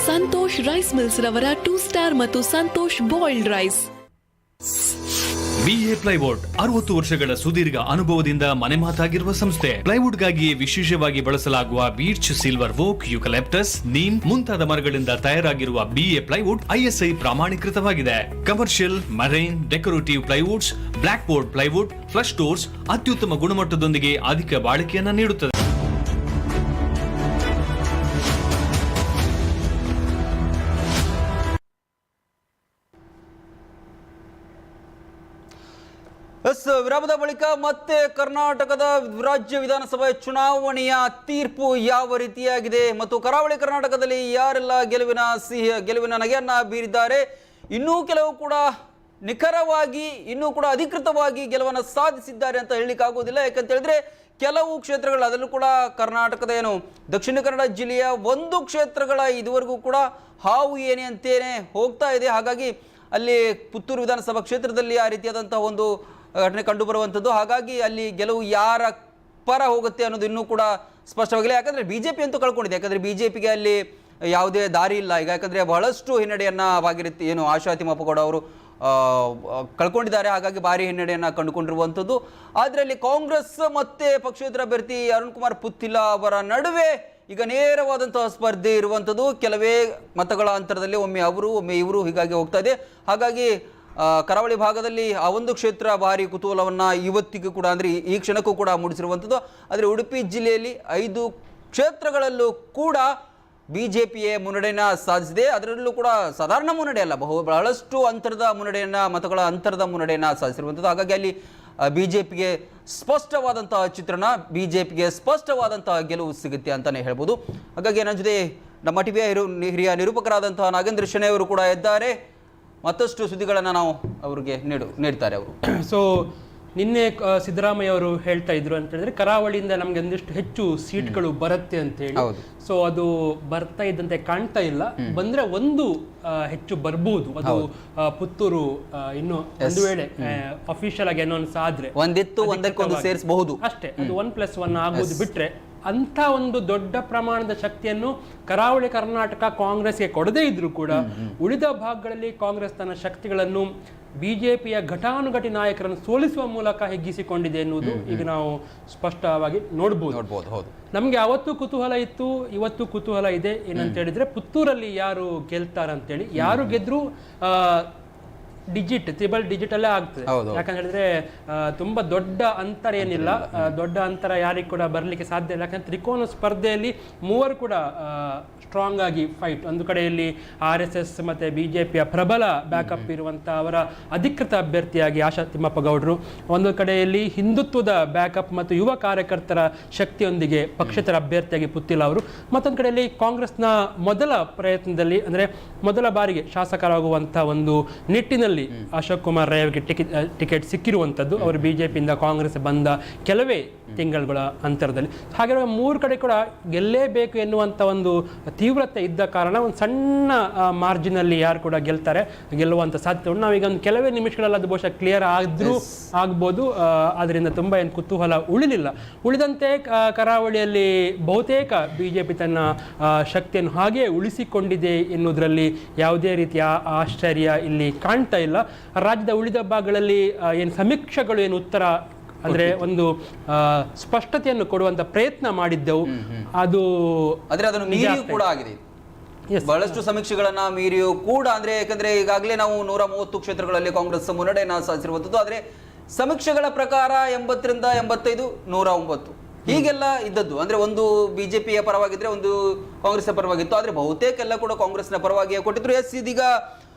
ಸಂತೋಷ್ ರೈಸ್ ಮಿಲ್ಸ್ ರವರ 2 ಸ್ಟಾರ್ ಮತ್ತು Santosh boiled rice. BA plywood 60 ವರ್ಷಗಳ ಸುದೀರ್ಘ ಅನುಭವದಿಂದ ಮನೆ ಮಾತಾಗಿರುವ ಸಂಸ್ಥೆ. ಪ್ಲೈವುಡ್ಗಾಗಿ ವಿಶೇಷವಾಗಿ ಬಳಸಲಾಗುವ beech, silver oak, eucalyptus, neem ಮುಂತಾದ ಮರಗಳಿಂದ ತಯಾರಾಗಿರುವ ಬಿಎ ಪ್ಲೈವುಡ್ ISI ಪ್ರಾಮಾಣೀಕೃತವಾಗಿದೆ. Commercial, marine, decorative plywoods, block board plywood, flush doors ಅತ್ಯುತ್ತಮ ಗುಣಮಟ್ಟದೊಂದಿಗೆ ಅಧಿಕ ಬಾಳಿಕೆಯನ್ನು ನೀಡುತ್ತದೆ. ವಿರಾಮದ ಬಳಿಕ ಮತ್ತೆ ಕರ್ನಾಟಕದ ರಾಜ್ಯ ವಿಧಾನಸಭೆ ಚುನಾವಣೆಯ ತೀರ್ಪು ಯಾವ ರೀತಿಯಾಗಿದೆ ಮತ್ತು ಕರಾವಳಿ ಕರ್ನಾಟಕದಲ್ಲಿ ಯಾರೆಲ್ಲ ಗೆಲುವಿನ ನಗೆಯನ್ನ ಬೀರಿದ್ದಾರೆ, ಇನ್ನೂ ಕೆಲವು ಕೂಡ ನಿಖರವಾಗಿ ಇನ್ನೂ ಕೂಡ ಅಧಿಕೃತವಾಗಿ ಗೆಲುವನ್ನು ಸಾಧಿಸಿದ್ದಾರೆ ಅಂತ ಹೇಳಲಿಕ್ಕಾಗೋದಿಲ್ಲ. ಯಾಕಂತ ಹೇಳಿದ್ರೆ ಕೆಲವು ಕ್ಷೇತ್ರಗಳು, ಅದರಲ್ಲೂ ಕೂಡ ಕರ್ನಾಟಕದ ದಕ್ಷಿಣ ಕನ್ನಡ ಜಿಲ್ಲೆಯ ಒಂದು ಕ್ಷೇತ್ರಗಳ ಇದುವರೆಗೂ ಕೂಡ ಹಾವು ಏನೇ ಅಂತೇನೆ ಹೋಗ್ತಾ ಇದೆ. ಹಾಗಾಗಿ ಅಲ್ಲಿ ಪುತ್ತೂರು ವಿಧಾನಸಭಾ ಕ್ಷೇತ್ರದಲ್ಲಿ ಆ ರೀತಿಯಾದಂತಹ ಒಂದು ಘಟನೆ ಕಂಡು ಬರುವಂಥದ್ದು. ಹಾಗಾಗಿ ಅಲ್ಲಿ ಗೆಲುವು ಯಾರ ಪರ ಹೋಗುತ್ತೆ ಅನ್ನೋದು ಇನ್ನೂ ಕೂಡ ಸ್ಪಷ್ಟವಾಗಿಲ್ಲ. ಯಾಕಂದರೆ BJP ಅಂತೂ ಕಳ್ಕೊಂಡಿದೆ. ಯಾಕಂದರೆ BJPಗೆ ಅಲ್ಲಿ ಯಾವುದೇ ದಾರಿ ಇಲ್ಲ ಈಗ. ಯಾಕಂದರೆ ಬಹಳಷ್ಟು ಹಿನ್ನಡೆಯನ್ನಾಗಿರುತ್ತೆ ಆಶಾ ತಿಮ್ಮಪ್ಪಗೌಡ ಅವರು ಕಳ್ಕೊಂಡಿದ್ದಾರೆ. ಹಾಗಾಗಿ ಭಾರಿ ಹಿನ್ನಡೆಯನ್ನು ಕಂಡುಕೊಂಡಿರುವಂಥದ್ದು. ಆದರೆ ಅಲ್ಲಿ ಕಾಂಗ್ರೆಸ್ ಮತ್ತೆ ಪಕ್ಷೇತರ ಅಭ್ಯರ್ಥಿ ಅರುಣ್ ಕುಮಾರ್ ಪುತ್ತಿಲ ಅವರ ನಡುವೆ ಈಗ ನೇರವಾದಂತಹ ಸ್ಪರ್ಧೆ ಇರುವಂಥದ್ದು. ಕೆಲವೇ ಮತಗಳ ಅಂತರದಲ್ಲಿ ಒಮ್ಮೆ ಅವರು ಒಮ್ಮೆ ಇವರು ಹೀಗಾಗಿ ಹೋಗ್ತಾ ಇದೆ. ಹಾಗಾಗಿ ಕರಾವಳಿ ಭಾಗದಲ್ಲಿ ಆ ಒಂದು ಕ್ಷೇತ್ರ ಭಾರಿ ಕುತೂಹಲವನ್ನು ಇವತ್ತಿಗೂ ಕೂಡ ಅಂದರೆ ಈ ಕ್ಷಣಕ್ಕೂ ಕೂಡ ಮೂಡಿಸಿರುವಂಥದ್ದು. ಆದರೆ ಉಡುಪಿ ಜಿಲ್ಲೆಯಲ್ಲಿ 5 ಕ್ಷೇತ್ರಗಳಲ್ಲೂ ಕೂಡ BJPಯೇ ಮುನ್ನಡೆಯನ್ನು ಸಾಧಿಸಿದೆ. ಅದರಲ್ಲೂ ಕೂಡ ಸಾಧಾರಣ ಮುನ್ನಡೆ ಅಲ್ಲ, ಬಹಳಷ್ಟು ಅಂತರದ ಮುನ್ನಡೆಯನ್ನು, ಮತಗಳ ಅಂತರದ ಮುನ್ನಡೆಯನ್ನು ಸಾಧಿಸಿರುವಂಥದ್ದು. ಹಾಗಾಗಿ ಅಲ್ಲಿ BJPಗೆ ಸ್ಪಷ್ಟವಾದಂತಹ ಚಿತ್ರಣ, BJPಗೆ ಸ್ಪಷ್ಟವಾದಂತಹ ಗೆಲುವು ಸಿಗುತ್ತೆ ಅಂತಲೇ ಹೇಳ್ಬೋದು. ಹಾಗಾಗಿ ನನ್ನ ಜೊತೆ ನಮ್ಮ ಟಿವಿಯ ಹಿರಿಯ ನಿರೂಪಕರಾದಂತಹ ನಾಗೇಂದ್ರ ಶೆಣೈ ಅವರು ಕೂಡ ಇದ್ದಾರೆ. ಮತ್ತಷ್ಟು ಸುದ್ದಿಗಳನ್ನು ನಾವು ಅವರಿಗೆ ನೀಡ್ತಾರೆ ಅವರು. ಸೊ ನಿನ್ನೆ ಸಿದ್ದರಾಮಯ್ಯ ಅವರು ಹೇಳ್ತಾ ಇದ್ರು ಅಂತ ಹೇಳಿದ್ರೆ ಕರಾವಳಿಯಿಂದ ನಮ್ಗೆ ಒಂದಿಷ್ಟು ಹೆಚ್ಚು ಸೀಟ್ಗಳು ಬರುತ್ತೆ ಅಂತ ಹೇಳಿ. ಸೊ ಅದು ಬರ್ತಾ ಇದ್ದಂತೆ ಕಾಣ್ತಾ ಇಲ್ಲ. ಬಂದ್ರೆ ಒಂದು ಹೆಚ್ಚು ಬರ್ಬೋದು, ಅದು ಪುತ್ತೂರು. ಇನ್ನು ಒಂದು ವೇಳೆ ಅಫಿಷಿಯಲ್ ಆಗಿ ಅನೌನ್ಸ್ ಆದ್ರೆ ಒಂದಕ್ಕೊಂದು ಸೇರಿಸಬಹುದು ಅಷ್ಟೇ. ಅದು 1+1 ಆಗೋದು ಬಿಟ್ರೆ ಅಂತ ಒಂದು ದೊಡ್ಡ ಪ್ರಮಾಣದ ಶಕ್ತಿಯನ್ನು ಕರಾವಳಿ ಕರ್ನಾಟಕ ಕಾಂಗ್ರೆಸ್ಗೆ ಕೊಡದೇ ಇದ್ರೂ ಕೂಡ ಉಳಿದ ಭಾಗಗಳಲ್ಲಿ ಕಾಂಗ್ರೆಸ್ ತನ್ನ ಶಕ್ತಿಗಳನ್ನು BJPಯ ಘಟಾನುಘಟಿ ನಾಯಕರನ್ನು ಸೋಲಿಸುವ ಮೂಲಕ ಹಿಗ್ಗಿಸಿಕೊಂಡಿದೆ ಎನ್ನುವುದು ಈಗ ನಾವು ಸ್ಪಷ್ಟವಾಗಿ ನೋಡ್ಬೋದು. ನಮ್ಗೆ ಅವತ್ತು ಕುತೂಹಲ ಇತ್ತು, ಇವತ್ತು ಕುತೂಹಲ ಇದೆ. ಏನಂತ ಹೇಳಿದ್ರೆ ಪುತ್ತೂರಲ್ಲಿ ಯಾರು ಗೆಲ್ತಾರಂತೇಳಿ. ಯಾರು ಗೆದ್ರು ತ್ರಿಬಲ್ ಡಿಜಿಟ್ ಅಲ್ಲೇ ಆಗ್ತದೆ. ಯಾಕಂತ ಹೇಳಿದ್ರೆ ತುಂಬಾ ದೊಡ್ಡ ಅಂತರ ಏನಿಲ್ಲ, ದೊಡ್ಡ ಅಂತರ ಯಾರಿಗೂ ಕೂಡ ಬರ್ಲಿಕ್ಕೆ ಸಾಧ್ಯ ಇಲ್ಲ. ಯಾಕಂದ್ರೆ ತ್ರಿಕೋನ ಸ್ಪರ್ಧೆಯಲ್ಲಿ ಮೂವರು ಕೂಡ ಸ್ಟ್ರಾಂಗ್ ಆಗಿ ಫೈಟ್. ಒಂದು ಕಡೆಯಲ್ಲಿ RSS ಮತ್ತೆ BJPಯ ಪ್ರಬಲ ಬ್ಯಾಕಪ್ ಇರುವಂತ ಅವರ ಅಧಿಕೃತ ಅಭ್ಯರ್ಥಿಯಾಗಿ ಆಶಾ ತಿಮ್ಮಪ್ಪ ಗೌಡರು, ಒಂದು ಕಡೆಯಲ್ಲಿ ಹಿಂದುತ್ವದ ಬ್ಯಾಕಪ್ ಮತ್ತು ಯುವ ಕಾರ್ಯಕರ್ತರ ಶಕ್ತಿಯೊಂದಿಗೆ ಪಕ್ಷೇತರ ಅಭ್ಯರ್ಥಿಯಾಗಿ ಪುತ್ತಿಲ ಅವರು, ಮತ್ತೊಂದು ಕಡೆಯಲ್ಲಿ ಕಾಂಗ್ರೆಸ್ನ ಮೊದಲ ಪ್ರಯತ್ನದಲ್ಲಿ ಅಂದರೆ ಮೊದಲ ಬಾರಿಗೆ ಶಾಸಕರಾಗುವಂಥ ಒಂದು ನಿಟ್ಟಿನಲ್ಲಿ ಅಶೋಕ್ ಕುಮಾರ್ ರೈ ಅವರಿಗೆ ಟಿಕೆಟ್ ಸಿಕ್ಕಿರುವಂಥದ್ದು. ಅವರು BJPಯಿಂದ ಕಾಂಗ್ರೆಸ್ ಬಂದ ಕೆಲವೇ ತಿಂಗಳುಗಳ ಅಂತರದಲ್ಲಿ. ಹಾಗೆ 3 ಕಡೆ ಕೂಡ ಗೆಲ್ಲೇಬೇಕು ಎನ್ನುವಂಥ ಒಂದು ತೀವ್ರತೆ ಇದ್ದ ಕಾರಣ ಒಂದು ಸಣ್ಣ ಮಾರ್ಜಿನಲ್ಲಿ ಯಾರು ಕೂಡ ಗೆಲ್ಲುವಂಥ ಸಾಧ್ಯತೆ ಉಂಟು. ನಾವೀಗ ಒಂದು ಕೆಲವೇ ನಿಮಿಷಗಳಲ್ಲಿ ಅದು ಬಹುಶಃ ಕ್ಲಿಯರ್ ಆಗ್ಬೋದು. ಅದರಿಂದ ತುಂಬ ಏನು ಕುತೂಹಲ ಉಳಿದಂತೆ ಕರಾವಳಿಯಲ್ಲಿ ಬಹುತೇಕ BJP ತನ್ನ ಶಕ್ತಿಯನ್ನು ಹಾಗೆ ಉಳಿಸಿಕೊಂಡಿದೆ ಎನ್ನುವುದರಲ್ಲಿ ಯಾವುದೇ ರೀತಿಯ ಆಶ್ಚರ್ಯ ಇಲ್ಲಿ ಕಾಣ್ತಾ ಇಲ್ಲ. ರಾಜ್ಯದ ಉಳಿದ ಭಾಗಗಳಲ್ಲಿ ಏನು ಸಮೀಕ್ಷೆಗಳು ಏನು ಉತ್ತರ ಅಂದ್ರೆ ಒಂದು ಸ್ಪಷ್ಟತೆಯನ್ನು ಕೊಡುವಂತ ಪ್ರಯತ್ನ ಮಾಡಿದ್ದೆವು. ಅದನ್ನು ಮೀರಿಯೂ ಕೂಡ ಆಗಿದೆ. ಬಹಳಷ್ಟು ಸಮೀಕ್ಷೆಗಳನ್ನ ಮೀರಿಯೂ ಕೂಡ ಯಾಕಂದ್ರೆ ಈಗಾಗಲೇ ನಾವು 130 ಕ್ಷೇತ್ರಗಳಲ್ಲಿ ಕಾಂಗ್ರೆಸ್ ಮುನ್ನಡೆಯನ್ನು ಸಾಧಿಸಿರುವಂಥದ್ದು. ಆದ್ರೆ ಸಮೀಕ್ಷೆಗಳ ಪ್ರಕಾರ 80ರಿಂದ 85, 109 ಹೀಗೆಲ್ಲ ಇದ್ದದ್ದು. ಅಂದ್ರೆ ಒಂದು BJPಯ ಪರವಾಗಿದ್ರೆ ಒಂದು ಕಾಂಗ್ರೆಸ್ ಪರವಾಗಿತ್ತು. ಆದ್ರೆ ಬಹುತೇಕ ಎಲ್ಲ ಕೂಡ ಕಾಂಗ್ರೆಸ್ನ ಪರವಾಗಿಯೇ ಕೊಟ್ಟಿದ್ರು. ಇದೀಗ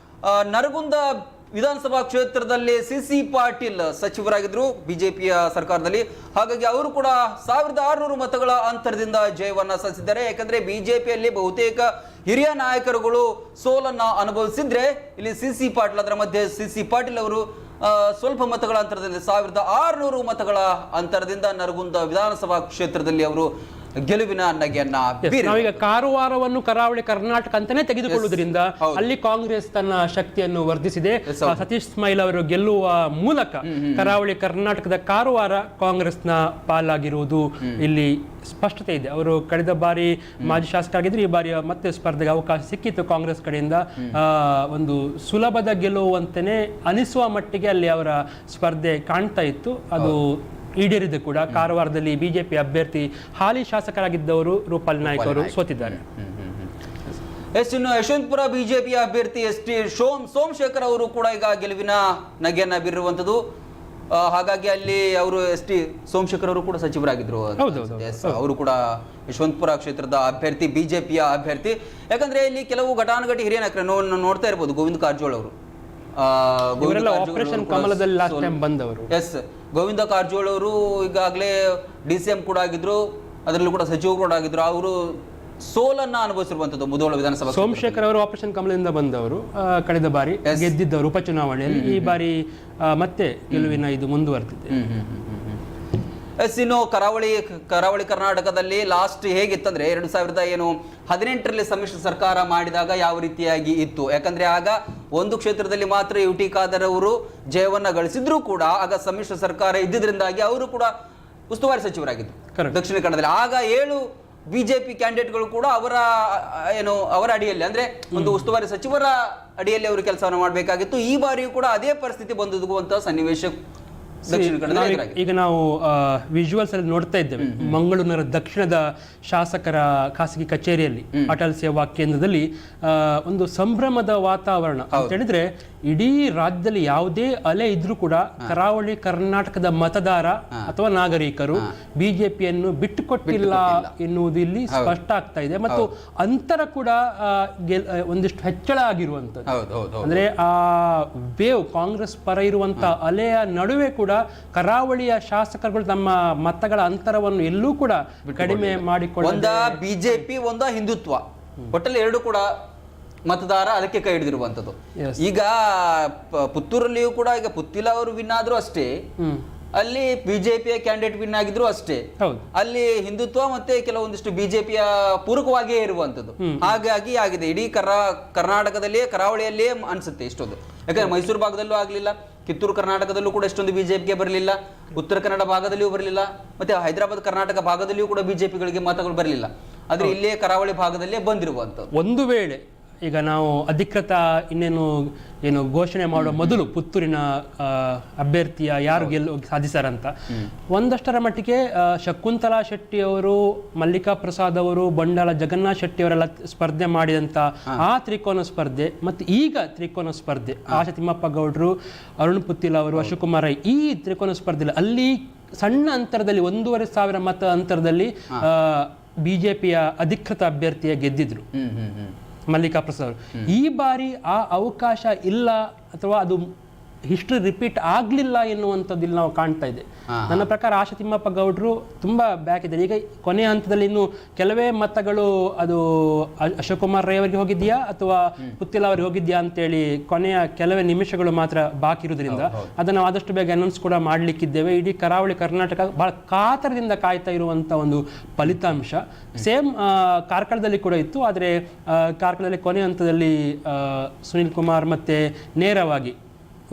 ನರಗುಂದ ವಿಧಾನಸಭಾ ಕ್ಷೇತ್ರದಲ್ಲಿ CC ಪಾಟೀಲ್ ಸಚಿವರಾಗಿದ್ರು BJPಯ ಸರ್ಕಾರದಲ್ಲಿ. ಹಾಗಾಗಿ ಅವರು ಕೂಡ 1600 ಮತಗಳ ಅಂತರದಿಂದ ಜಯವನ್ನ ಸಾಧಿಸಿದ್ದಾರೆ. ಯಾಕಂದ್ರೆ BJPಯಲ್ಲಿ ಬಹುತೇಕ ಹಿರಿಯ ನಾಯಕರುಗಳು ಸೋಲನ್ನ ಅನುಭವಿಸಿದ್ರೆ ಇಲ್ಲಿ CC ಪಾಟೀಲ್, ಅದರ ಮಧ್ಯೆ CC ಪಾಟೀಲ್ ಅವರು ಸ್ವಲ್ಪ ಮತಗಳ ಅಂತರದಿಂದ 1600 ಮತಗಳ ಅಂತರದಿಂದ ನರಗುಂದ ವಿಧಾನಸಭಾ ಕ್ಷೇತ್ರದಲ್ಲಿ ಅವರು ಗೆಲುವಿನ ನಗೆಯನ್ನ ನಾವೀಗ ಕಾರವಾರವನ್ನು ಕರಾವಳಿ ಕರ್ನಾಟಕ ಅಂತಾನೆ ತೆಗೆದುಕೊಳ್ಳುವುದರಿಂದ ಅಲ್ಲಿ ಕಾಂಗ್ರೆಸ್ ತನ್ನ ಶಕ್ತಿಯನ್ನು ವರ್ಧಿಸಿದೆ. ಸತೀಶ್ ಸ್ಮೈಲ್ ಅವರು ಗೆಲ್ಲುವ ಮೂಲಕ ಕರಾವಳಿ ಕರ್ನಾಟಕದ ಕಾರವಾರ ಕಾಂಗ್ರೆಸ್ನ ಪಾಲಾಗಿರುವುದು ಇಲ್ಲಿ ಸ್ಪಷ್ಟತೆ ಇದೆ. ಅವರು ಕಳೆದ ಬಾರಿ ಮಾಜಿ ಶಾಸಕರಾಗಿದ್ರು, ಈ ಬಾರಿ ಮತ್ತೆ ಸ್ಪರ್ಧೆಗೆ ಅವಕಾಶ ಸಿಕ್ಕಿತ್ತು ಕಾಂಗ್ರೆಸ್ ಕಡೆಯಿಂದ. ಒಂದು ಸುಲಭದ ಗೆಲುವು ಅಂತಾನೆ ಅನಿಸುವ ಮಟ್ಟಿಗೆ ಅಲ್ಲಿ ಅವರ ಸ್ಪರ್ಧೆ ಕಾಣ್ತಾ ಇತ್ತು. ಅದು ಈಡೇರಿದೆ ಕೂಡ. ಕಾರವಾರದಲ್ಲಿ ಬಿಜೆಪಿ ಅಭ್ಯರ್ಥಿ ಹಾಲಿ ಶಾಸಕರಾಗಿದ್ದವರು ರೂಪಾಲಿ ನಾಯ್ಕ ಅವರು ಸೋತಿದ್ದಾರೆ. ಇನ್ನು ಯಶವಂತಪುರ ಬಿಜೆಪಿಯ ಅಭ್ಯರ್ಥಿ ST ಸೋಮಶೇಖರ್ ಅವರು ಕೂಡ ಈಗ ಗೆಲುವಿನ ನಗೆಯನ್ನ ಬೀರುವಂತದ್ದು. ಹಾಗಾಗಿ ಅಲ್ಲಿ ಅವರು ST ಸೋಮಶೇಖರ್ ಅವರು ಕೂಡ ಸಚಿವರಾಗಿದ್ರು. ಅವರು ಕೂಡ ಯಶವಂತಪುರ ಕ್ಷೇತ್ರದ ಅಭ್ಯರ್ಥಿ, ಬಿಜೆಪಿಯ ಅಭ್ಯರ್ಥಿ. ಯಾಕಂದ್ರೆ ಇಲ್ಲಿ ಕೆಲವು ಘಟಾನುಘಟಿ ಹಿರಿಯ ನಾಯಕರು ನೋಡ್ತಾ ಇರ್ಬೋದು. ಗೋವಿಂದ ಕಾರಜೋಳ ಅವರು ಆಪರೇಷನ್ ಕಮಲದಲ್ಲಿ ಲಾಸ್ಟ್ ಟೈಮ್ ಬಂದವರು. ಗೋವಿಂದ ಕಾರಜೋಳ ಅವರು ಈಗಾಗಲೇ DCM ಕೂಡ ಆಗಿದ್ರು, ಅದರಲ್ಲೂ ಕೂಡ ಸಚಿವರು ಕೂಡ ಆಗಿದ್ರು. ಅವರು ಸೋಲನ್ನ ಅನುಭವಿಸಿರುವಂತದ್ದು ಮುಧೋಳ ವಿಧಾನಸಭಾ. ಸೋಮಶೇಖರ್ ಅವರು ಆಪರೇಷನ್ ಕಮಲದಿಂದ ಬಂದವರು, ಕಳೆದ ಬಾರಿ ಗೆದ್ದಿದ್ದವರು ಉಪಚುನಾವಣೆಯಲ್ಲಿ. ಈ ಬಾರಿ ಮತ್ತೆ ಗೆಲುವಿನ ಇದು ಮುಂದುವರೆದಿದೆ. ಇನ್ನು ಕರಾವಳಿ ಕರ್ನಾಟಕದಲ್ಲಿ ಲಾಸ್ಟ್ ಹೇಗಿತ್ತಂದ್ರೆ 2018ರಲ್ಲಿ ಸಮ್ಮಿಶ್ರ ಸರ್ಕಾರ ಮಾಡಿದಾಗ ಯಾವ ರೀತಿಯಾಗಿ ಇತ್ತು. ಯಾಕಂದ್ರೆ ಆಗ ಒಂದು ಕ್ಷೇತ್ರದಲ್ಲಿ ಮಾತ್ರ UT ಖಾದರ್ ಅವರು ಜಯವನ್ನ ಗಳಿಸಿದ್ರು ಕೂಡ ಆಗ ಸಮ್ಮಿಶ್ರ ಸರ್ಕಾರ ಇದ್ದಿದ್ರಿಂದಾಗಿ ಅವರು ಕೂಡ ಉಸ್ತುವಾರಿ ಸಚಿವರಾಗಿದ್ರು ದಕ್ಷಿಣ ಕನ್ನಡದಲ್ಲಿ. ಆಗ 7 ಬಿಜೆಪಿ ಕ್ಯಾಂಡಿಡೇಟ್ಗಳು ಕೂಡ ಅವರ ಅಡಿಯಲ್ಲಿ, ಅಂದ್ರೆ ಒಂದು ಉಸ್ತುವಾರಿ ಸಚಿವರ ಅಡಿಯಲ್ಲಿ ಅವರು ಕೆಲಸವನ್ನು ಮಾಡಬೇಕಾಗಿತ್ತು. ಈ ಬಾರಿಯೂ ಕೂಡ ಅದೇ ಪರಿಸ್ಥಿತಿ ಬಂದೊದಗುವಂತಹ ಸನ್ನಿವೇಶ ಈಗ ನಾವು ವಿಜುವಲ್ಸ್ ಅಲ್ಲಿ ನೋಡ್ತಾ ಇದ್ದೇವೆ. ಮಂಗಳೂರಿನ ದಕ್ಷಿಣದ ಶಾಸಕರ ಖಾಸಗಿ ಕಚೇರಿಯಲ್ಲಿ ಅಟಲ್ ಸೇವಾ ಕೇಂದ್ರದಲ್ಲಿ ಒಂದು ಸಂಭ್ರಮದ ವಾತಾವರಣ ಅಂತ ಹೇಳಿದ್ರೆ, ಇಡೀ ರಾಜ್ಯದಲ್ಲಿ ಯಾವುದೇ ಅಲೆ ಇದ್ರೂ ಕೂಡ ಕರಾವಳಿ ಕರ್ನಾಟಕದ ಮತದಾರ ಅಥವಾ ನಾಗರಿಕರು ಬಿಜೆಪಿಯನ್ನು ಬಿಟ್ಟುಕೊಟ್ಟಿಲ್ಲ ಎನ್ನುವುದು ಇಲ್ಲಿ ಸ್ಪಷ್ಟ ಆಗ್ತಾ ಇದೆ. ಮತ್ತು ಅಂತರ ಕೂಡ ಒಂದಿಷ್ಟು ಹೆಚ್ಚಳ ಆಗಿರುವಂತದ್ದು. ಅಂದ್ರೆ ಆ ವೇವ್ ಕಾಂಗ್ರೆಸ್ ಪರ ಇರುವಂತ ಅಲೆಯ ನಡುವೆ ಕೂಡ ಕರಾವಳಿಯ ಶಾಸಕರುಗಳು ತಮ್ಮ ಮತಗಳ ಅಂತರವನ್ನು ಎಲ್ಲೂ ಕೂಡ ಕಡಿಮೆ ಮಾಡಿಕೊಳ್ಳ ಬಿಜೆಪಿ ಹಿಂದುತ್ವ ಒಟ್ಟಲ್ಲಿ ಎರಡು ಕೂಡ ಮತದಾರ ಅದಕ್ಕೆ ಕೈ ಹಿಡಿದಿರುವಂತದ್ದು. ಈಗ ಪುತ್ತೂರಲ್ಲಿಯೂ ಕೂಡ ಈಗ ಪುತ್ತಿಲ ಅವರು ವಿನ್ ಆದ್ರೂ ಅಷ್ಟೇ, ಅಲ್ಲಿ ಬಿಜೆಪಿಯ ಕ್ಯಾಂಡಿಡೇಟ್ ವಿನ್ ಆಗಿದ್ರು ಅಷ್ಟೇ. ಅಲ್ಲಿ ಹಿಂದುತ್ವ ಮತ್ತೆ ಕೆಲವೊಂದಿಷ್ಟು ಬಿಜೆಪಿಯ ಪೂರಕವಾಗಿಯೇ ಇರುವಂತದ್ದು. ಹಾಗಾಗಿ ಆಗಿದೆ ಇಡೀ ಕರ್ನಾಟಕದಲ್ಲಿಯೇ ಕರಾವಳಿಯಲ್ಲಿಯೇ ಅನ್ಸುತ್ತೆ ಇಷ್ಟೊಂದು. ಯಾಕಂದ್ರೆ ಮೈಸೂರು ಭಾಗದಲ್ಲೂ ಆಗ್ಲಿಲ್ಲ, ಕಿತ್ತೂರು ಕರ್ನಾಟಕದಲ್ಲೂ ಕೂಡ ಇಷ್ಟೊಂದು ಬಿಜೆಪಿಗೆ ಬರಲಿಲ್ಲ, ಉತ್ತರ ಕನ್ನಡ ಭಾಗದಲ್ಲಿಯೂ ಬರಲಿಲ್ಲ, ಮತ್ತೆ ಹೈದರಾಬಾದ್ ಕರ್ನಾಟಕ ಭಾಗದಲ್ಲಿಯೂ ಕೂಡ ಬಿಜೆಪಿಗಳಿಗೆ ಮತಗಳು ಬರಲಿಲ್ಲ. ಆದ್ರೆ ಇಲ್ಲೇ ಕರಾವಳಿ ಭಾಗದಲ್ಲೇ ಬಂದಿರುವಂತದ್ದು. ಒಂದು ವೇಳೆ ಈಗ ನಾವು ಅಧಿಕೃತ ಏನು ಘೋಷಣೆ ಮಾಡುವ ಮೊದಲು ಪುತ್ತೂರಿನ ಅಭ್ಯರ್ಥಿಯ ಯಾರು ಸಾಧಿಸಾರಂತ ಒಂದಷ್ಟರ ಮಟ್ಟಿಗೆ ಶಕುಂತಲಾ ಶೆಟ್ಟಿ ಅವರು, ಮಲ್ಲಿಕಾ ಪ್ರಸಾದ್ ಅವರು, ಬಂಡಾಳ ಜಗನ್ನಾಥ್ ಶೆಟ್ಟಿ ಅವರೆಲ್ಲ ಸ್ಪರ್ಧೆ ಮಾಡಿದಂತ ಆ ತ್ರಿಕೋನ ಸ್ಪರ್ಧೆ ಮತ್ತು ಈಗ ತ್ರಿಕೋನ ಸ್ಪರ್ಧೆ ಆಶಾ ತಿಮ್ಮಪ್ಪ ಗೌಡರು, ಅರುಣ್ ಪುತ್ತಿಲ ಅವರು, ಅಶೋಕ್ ಕುಮಾರ್ ರೈ, ಈ ತ್ರಿಕೋನ ಸ್ಪರ್ಧೆಯಲ್ಲಿ ಅಲ್ಲಿ ಸಣ್ಣ ಅಂತರದಲ್ಲಿ 1,500 ಮತ ಅಂತರದಲ್ಲಿ ಬಿಜೆಪಿಯ ಅಧಿಕೃತ ಅಭ್ಯರ್ಥಿಯ ಗೆದ್ದಿದ್ರು ಮಲ್ಲಿಕಾ ಪ್ರಸಾದ್. ಈ ಬಾರಿ ಆ ಅವಕಾಶ ಇಲ್ಲ ಅಥವಾ ಅದು ಹಿಸ್ಟ್ರಿ ರಿಪೀಟ್ ಆಗ್ಲಿಲ್ಲ ಎನ್ನುವಂಥದ್ದು ಇಲ್ಲಿ ನಾವು ಕಾಣ್ತಾ ಇದೆ. ನನ್ನ ಪ್ರಕಾರ ಆಶಾ ತಿಮ್ಮಪ್ಪ ಗೌಡರು ತುಂಬಾ ಬ್ಯಾಕ್ ಇದ್ದಾರೆ. ಈಗ ಕೊನೆಯ ಹಂತದಲ್ಲಿ ಇನ್ನು ಕೆಲವೇ ಮತಗಳು ಅದು ಅಶೋಕ್ ಕುಮಾರ್ ರೈ ಅವರಿಗೆ ಹೋಗಿದ್ಯಾ ಅಥವಾ ಪುತ್ತಿಲ ಅವರಿಗೆ ಹೋಗಿದ್ಯಾ ಅಂತೇಳಿ ಕೊನೆಯ ಕೆಲವೇ ನಿಮಿಷಗಳು ಮಾತ್ರ ಬಾಕಿ ಇರುವುದರಿಂದ ಅದನ್ನು ಆದಷ್ಟು ಬೇಗ ಅನೌನ್ಸ್ ಕೂಡ ಮಾಡಲಿಕ್ಕಿದ್ದೇವೆ. ಇಡೀ ಕರಾವಳಿ ಕರ್ನಾಟಕ ಬಹಳ ಕಾತರದಿಂದ ಕಾಯ್ತಾ ಇರುವಂತ ಒಂದು ಫಲಿತಾಂಶ. ಸೇಮ್ ಕಾರ್ಕಳದಲ್ಲಿ ಕೂಡ ಇತ್ತು, ಆದರೆ ಕಾರ್ಕಳದಲ್ಲಿ ಕೊನೆಯ ಹಂತದಲ್ಲಿ ಸುನಿಲ್ ಕುಮಾರ್ ಮತ್ತೆ ನೇರವಾಗಿ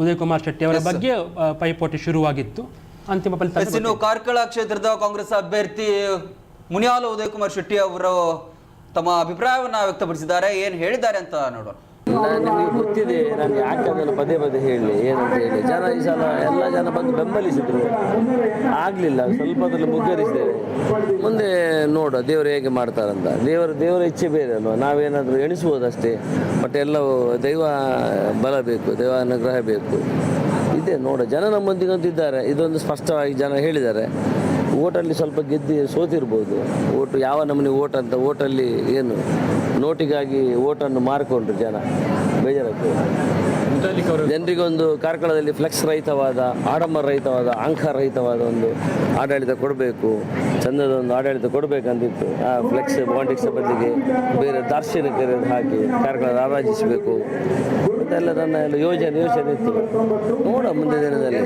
ಉದಯ್ ಕುಮಾರ್ ಶೆಟ್ಟಿ ಅವರ ಬಗ್ಗೆ ಪೈಪೋಟಿ ಶುರುವಾಗಿತ್ತು. ಅಂತಿಮ ಫಲಿತಾಂಶ ಕಾರ್ಕಳ ಕ್ಷೇತ್ರದ ಕಾಂಗ್ರೆಸ್ ಅಭ್ಯರ್ಥಿ ಮುನಿಯಾಲ ಉದಯ್ ಕುಮಾರ್ ಶೆಟ್ಟಿ ಅವರು ತಮ್ಮ ಅಭಿಪ್ರಾಯವನ್ನ ವ್ಯಕ್ತಪಡಿಸಿದ್ದಾರೆ. ಏನ್ ಹೇಳಿದ್ದಾರೆ ಅಂತ ನೋಡೋಣ. ನಿಮಗೆ ಗೊತ್ತಿದೆ, ನಾನು ಯಾಕೆ ಅದನ್ನು ಪದೇ ಹೇಳಿ ಏನಂತ ಹೇಳಿ, ಈ ಸಲ ಎಲ್ಲ ಜನ ಬಂದು ಬೆಂಬಲಿಸಿದ್ರು, ಆಗಲಿಲ್ಲ, ಸ್ವಲ್ಪದಲ್ಲಿ ಮುಗ್ಗರಿಸಿದ್ದೇವೆ. ಮುಂದೆ ನೋಡುವ ದೇವರು ಹೇಗೆ ಮಾಡ್ತಾರಂತ. ದೇವರ ಇಚ್ಛೆ ಬೇರೆ ಅಲ್ವ, ನಾವೇನಾದರೂ ಎಣಿಸುವುದಷ್ಟೇ. ಬಟ್ ಎಲ್ಲವೂ ದೈವ ಬಲ ಬೇಕು, ದೈವ ಅನುಗ್ರಹ ಬೇಕು. ಇದೆ ನೋಡ, ಜನ ನಮ್ಮೊಂದಿಗಂತಿದ್ದಾರೆ, ಇದೊಂದು ಸ್ಪಷ್ಟವಾಗಿ ಜನ ಹೇಳಿದ್ದಾರೆ. ಓಟಲ್ಲಿ ಸ್ವಲ್ಪ ಸೋತಿರ್ಬೋದು. ಓಟು ಯಾವ ನಮೂನೆ ಓಟ್ ಅಂತ, ಓಟಲ್ಲಿ ಏನು ನೋಟಿಗಾಗಿ ಓಟನ್ನು ಮಾರಿಕೊಂಡ್ರು ಜನ, ಬೇಜಾರಾಗ್ತದೆ. ಜನರಿಗೊಂದು ಕಾರ್ಕಳದಲ್ಲಿ ಫ್ಲೆಕ್ಸ್ ರಹಿತವಾದ, ಆಡಂಬರ ರಹಿತವಾದ, ಅಹಂಕಾರ ರಹಿತವಾದ ಒಂದು ಆಡಳಿತ ಕೊಡಬೇಕು, ಚಂದದ ಒಂದು ಆಡಳಿತ ಕೊಡಬೇಕಂತಿತ್ತು. ಆ ಫ್ಲೆಕ್ಸ್ ಪಾಲಿಟಿಕ್ಸ್ ಬದಲಿಗೆ ಬೇರೆ ದಾರ್ಶನಿಕರನ್ನು ಹಾಕಿ ಕಾರ್ಕಳ ರಾರಾಜಿಸಬೇಕು. ಅಂತ ಎಲ್ಲ ನನ್ನ ಎಲ್ಲ ಯೋಜನೆ ಇತ್ತು. ನೋಡುವ ಮುಂದೆ ದಿನದಲ್ಲಿ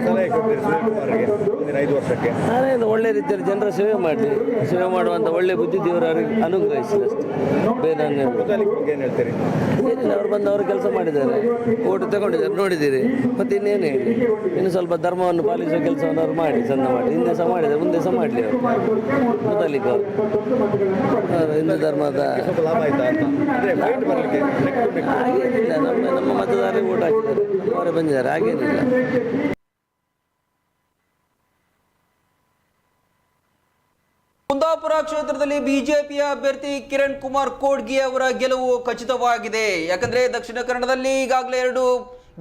ನಾನೇನು ಒಳ್ಳೆ ರೀತಿಯಲ್ಲಿ ಜನರ ಸೇವೆ ಮಾಡಲಿ, ಸೇವೆ ಮಾಡುವಂಥ ಒಳ್ಳೆ ಬುದ್ಧಿ ದೇವರು ಅವರಿಗೆ ಅನುಗ್ರಹಿಸಲಿ ಅಷ್ಟೇ. ಬೇರೆ ಏನಿಲ್ಲ, ಅವ್ರು ಬಂದು ಅವರು ಕೆಲಸ ಮಾಡಿದ್ದಾರೆ, ಓಟು ತಗೊಂಡಿದ್ದಾರೆ, ನೋಡಿದ್ದೀರಿ. ಮತ್ತೆ ಇನ್ನೇನು ಹೇಳಿ, ಇನ್ನು ಸ್ವಲ್ಪ ಧರ್ಮವನ್ನು ಪಾಲಿಸುವ ಕೆಲಸವನ್ನು ಅವ್ರು ಮಾಡಿ, ಚಂದ ಮಾಡಿ. ಹಿಂದೆ ಸಹ ಮಾಡಿದ್ದಾರೆ, ಮುಂದೆ ಸಹ ಮಾಡಲಿ ಅವರು ಮೊದಲಿಗೆ ಹಿಂದೂ ಧರ್ಮದ ಹಾಗೇನಿಲ್ಲ. ನಮ್ಮ ಮತದಾರರಿಗೆ ಓಟ್ ಹಾಕಿದ್ದಾರೆ, ಅವರೇ ಬಂದಿದ್ದಾರೆ, ಹಾಗೇನಿಲ್ಲ. ಕುಂದಾಪುರ ಕ್ಷೇತ್ರದಲ್ಲಿ ಬಿಜೆಪಿಯ ಅಭ್ಯರ್ಥಿ ಕಿರಣ್ ಕುಮಾರ್ ಕೋಡ್ಗಿ ಅವರ ಗೆಲುವು ಖಚಿತವಾಗಿದೆ. ಯಾಕಂದ್ರೆ ದಕ್ಷಿಣ ಕನ್ನಡದಲ್ಲಿ ಈಗಾಗಲೇ 2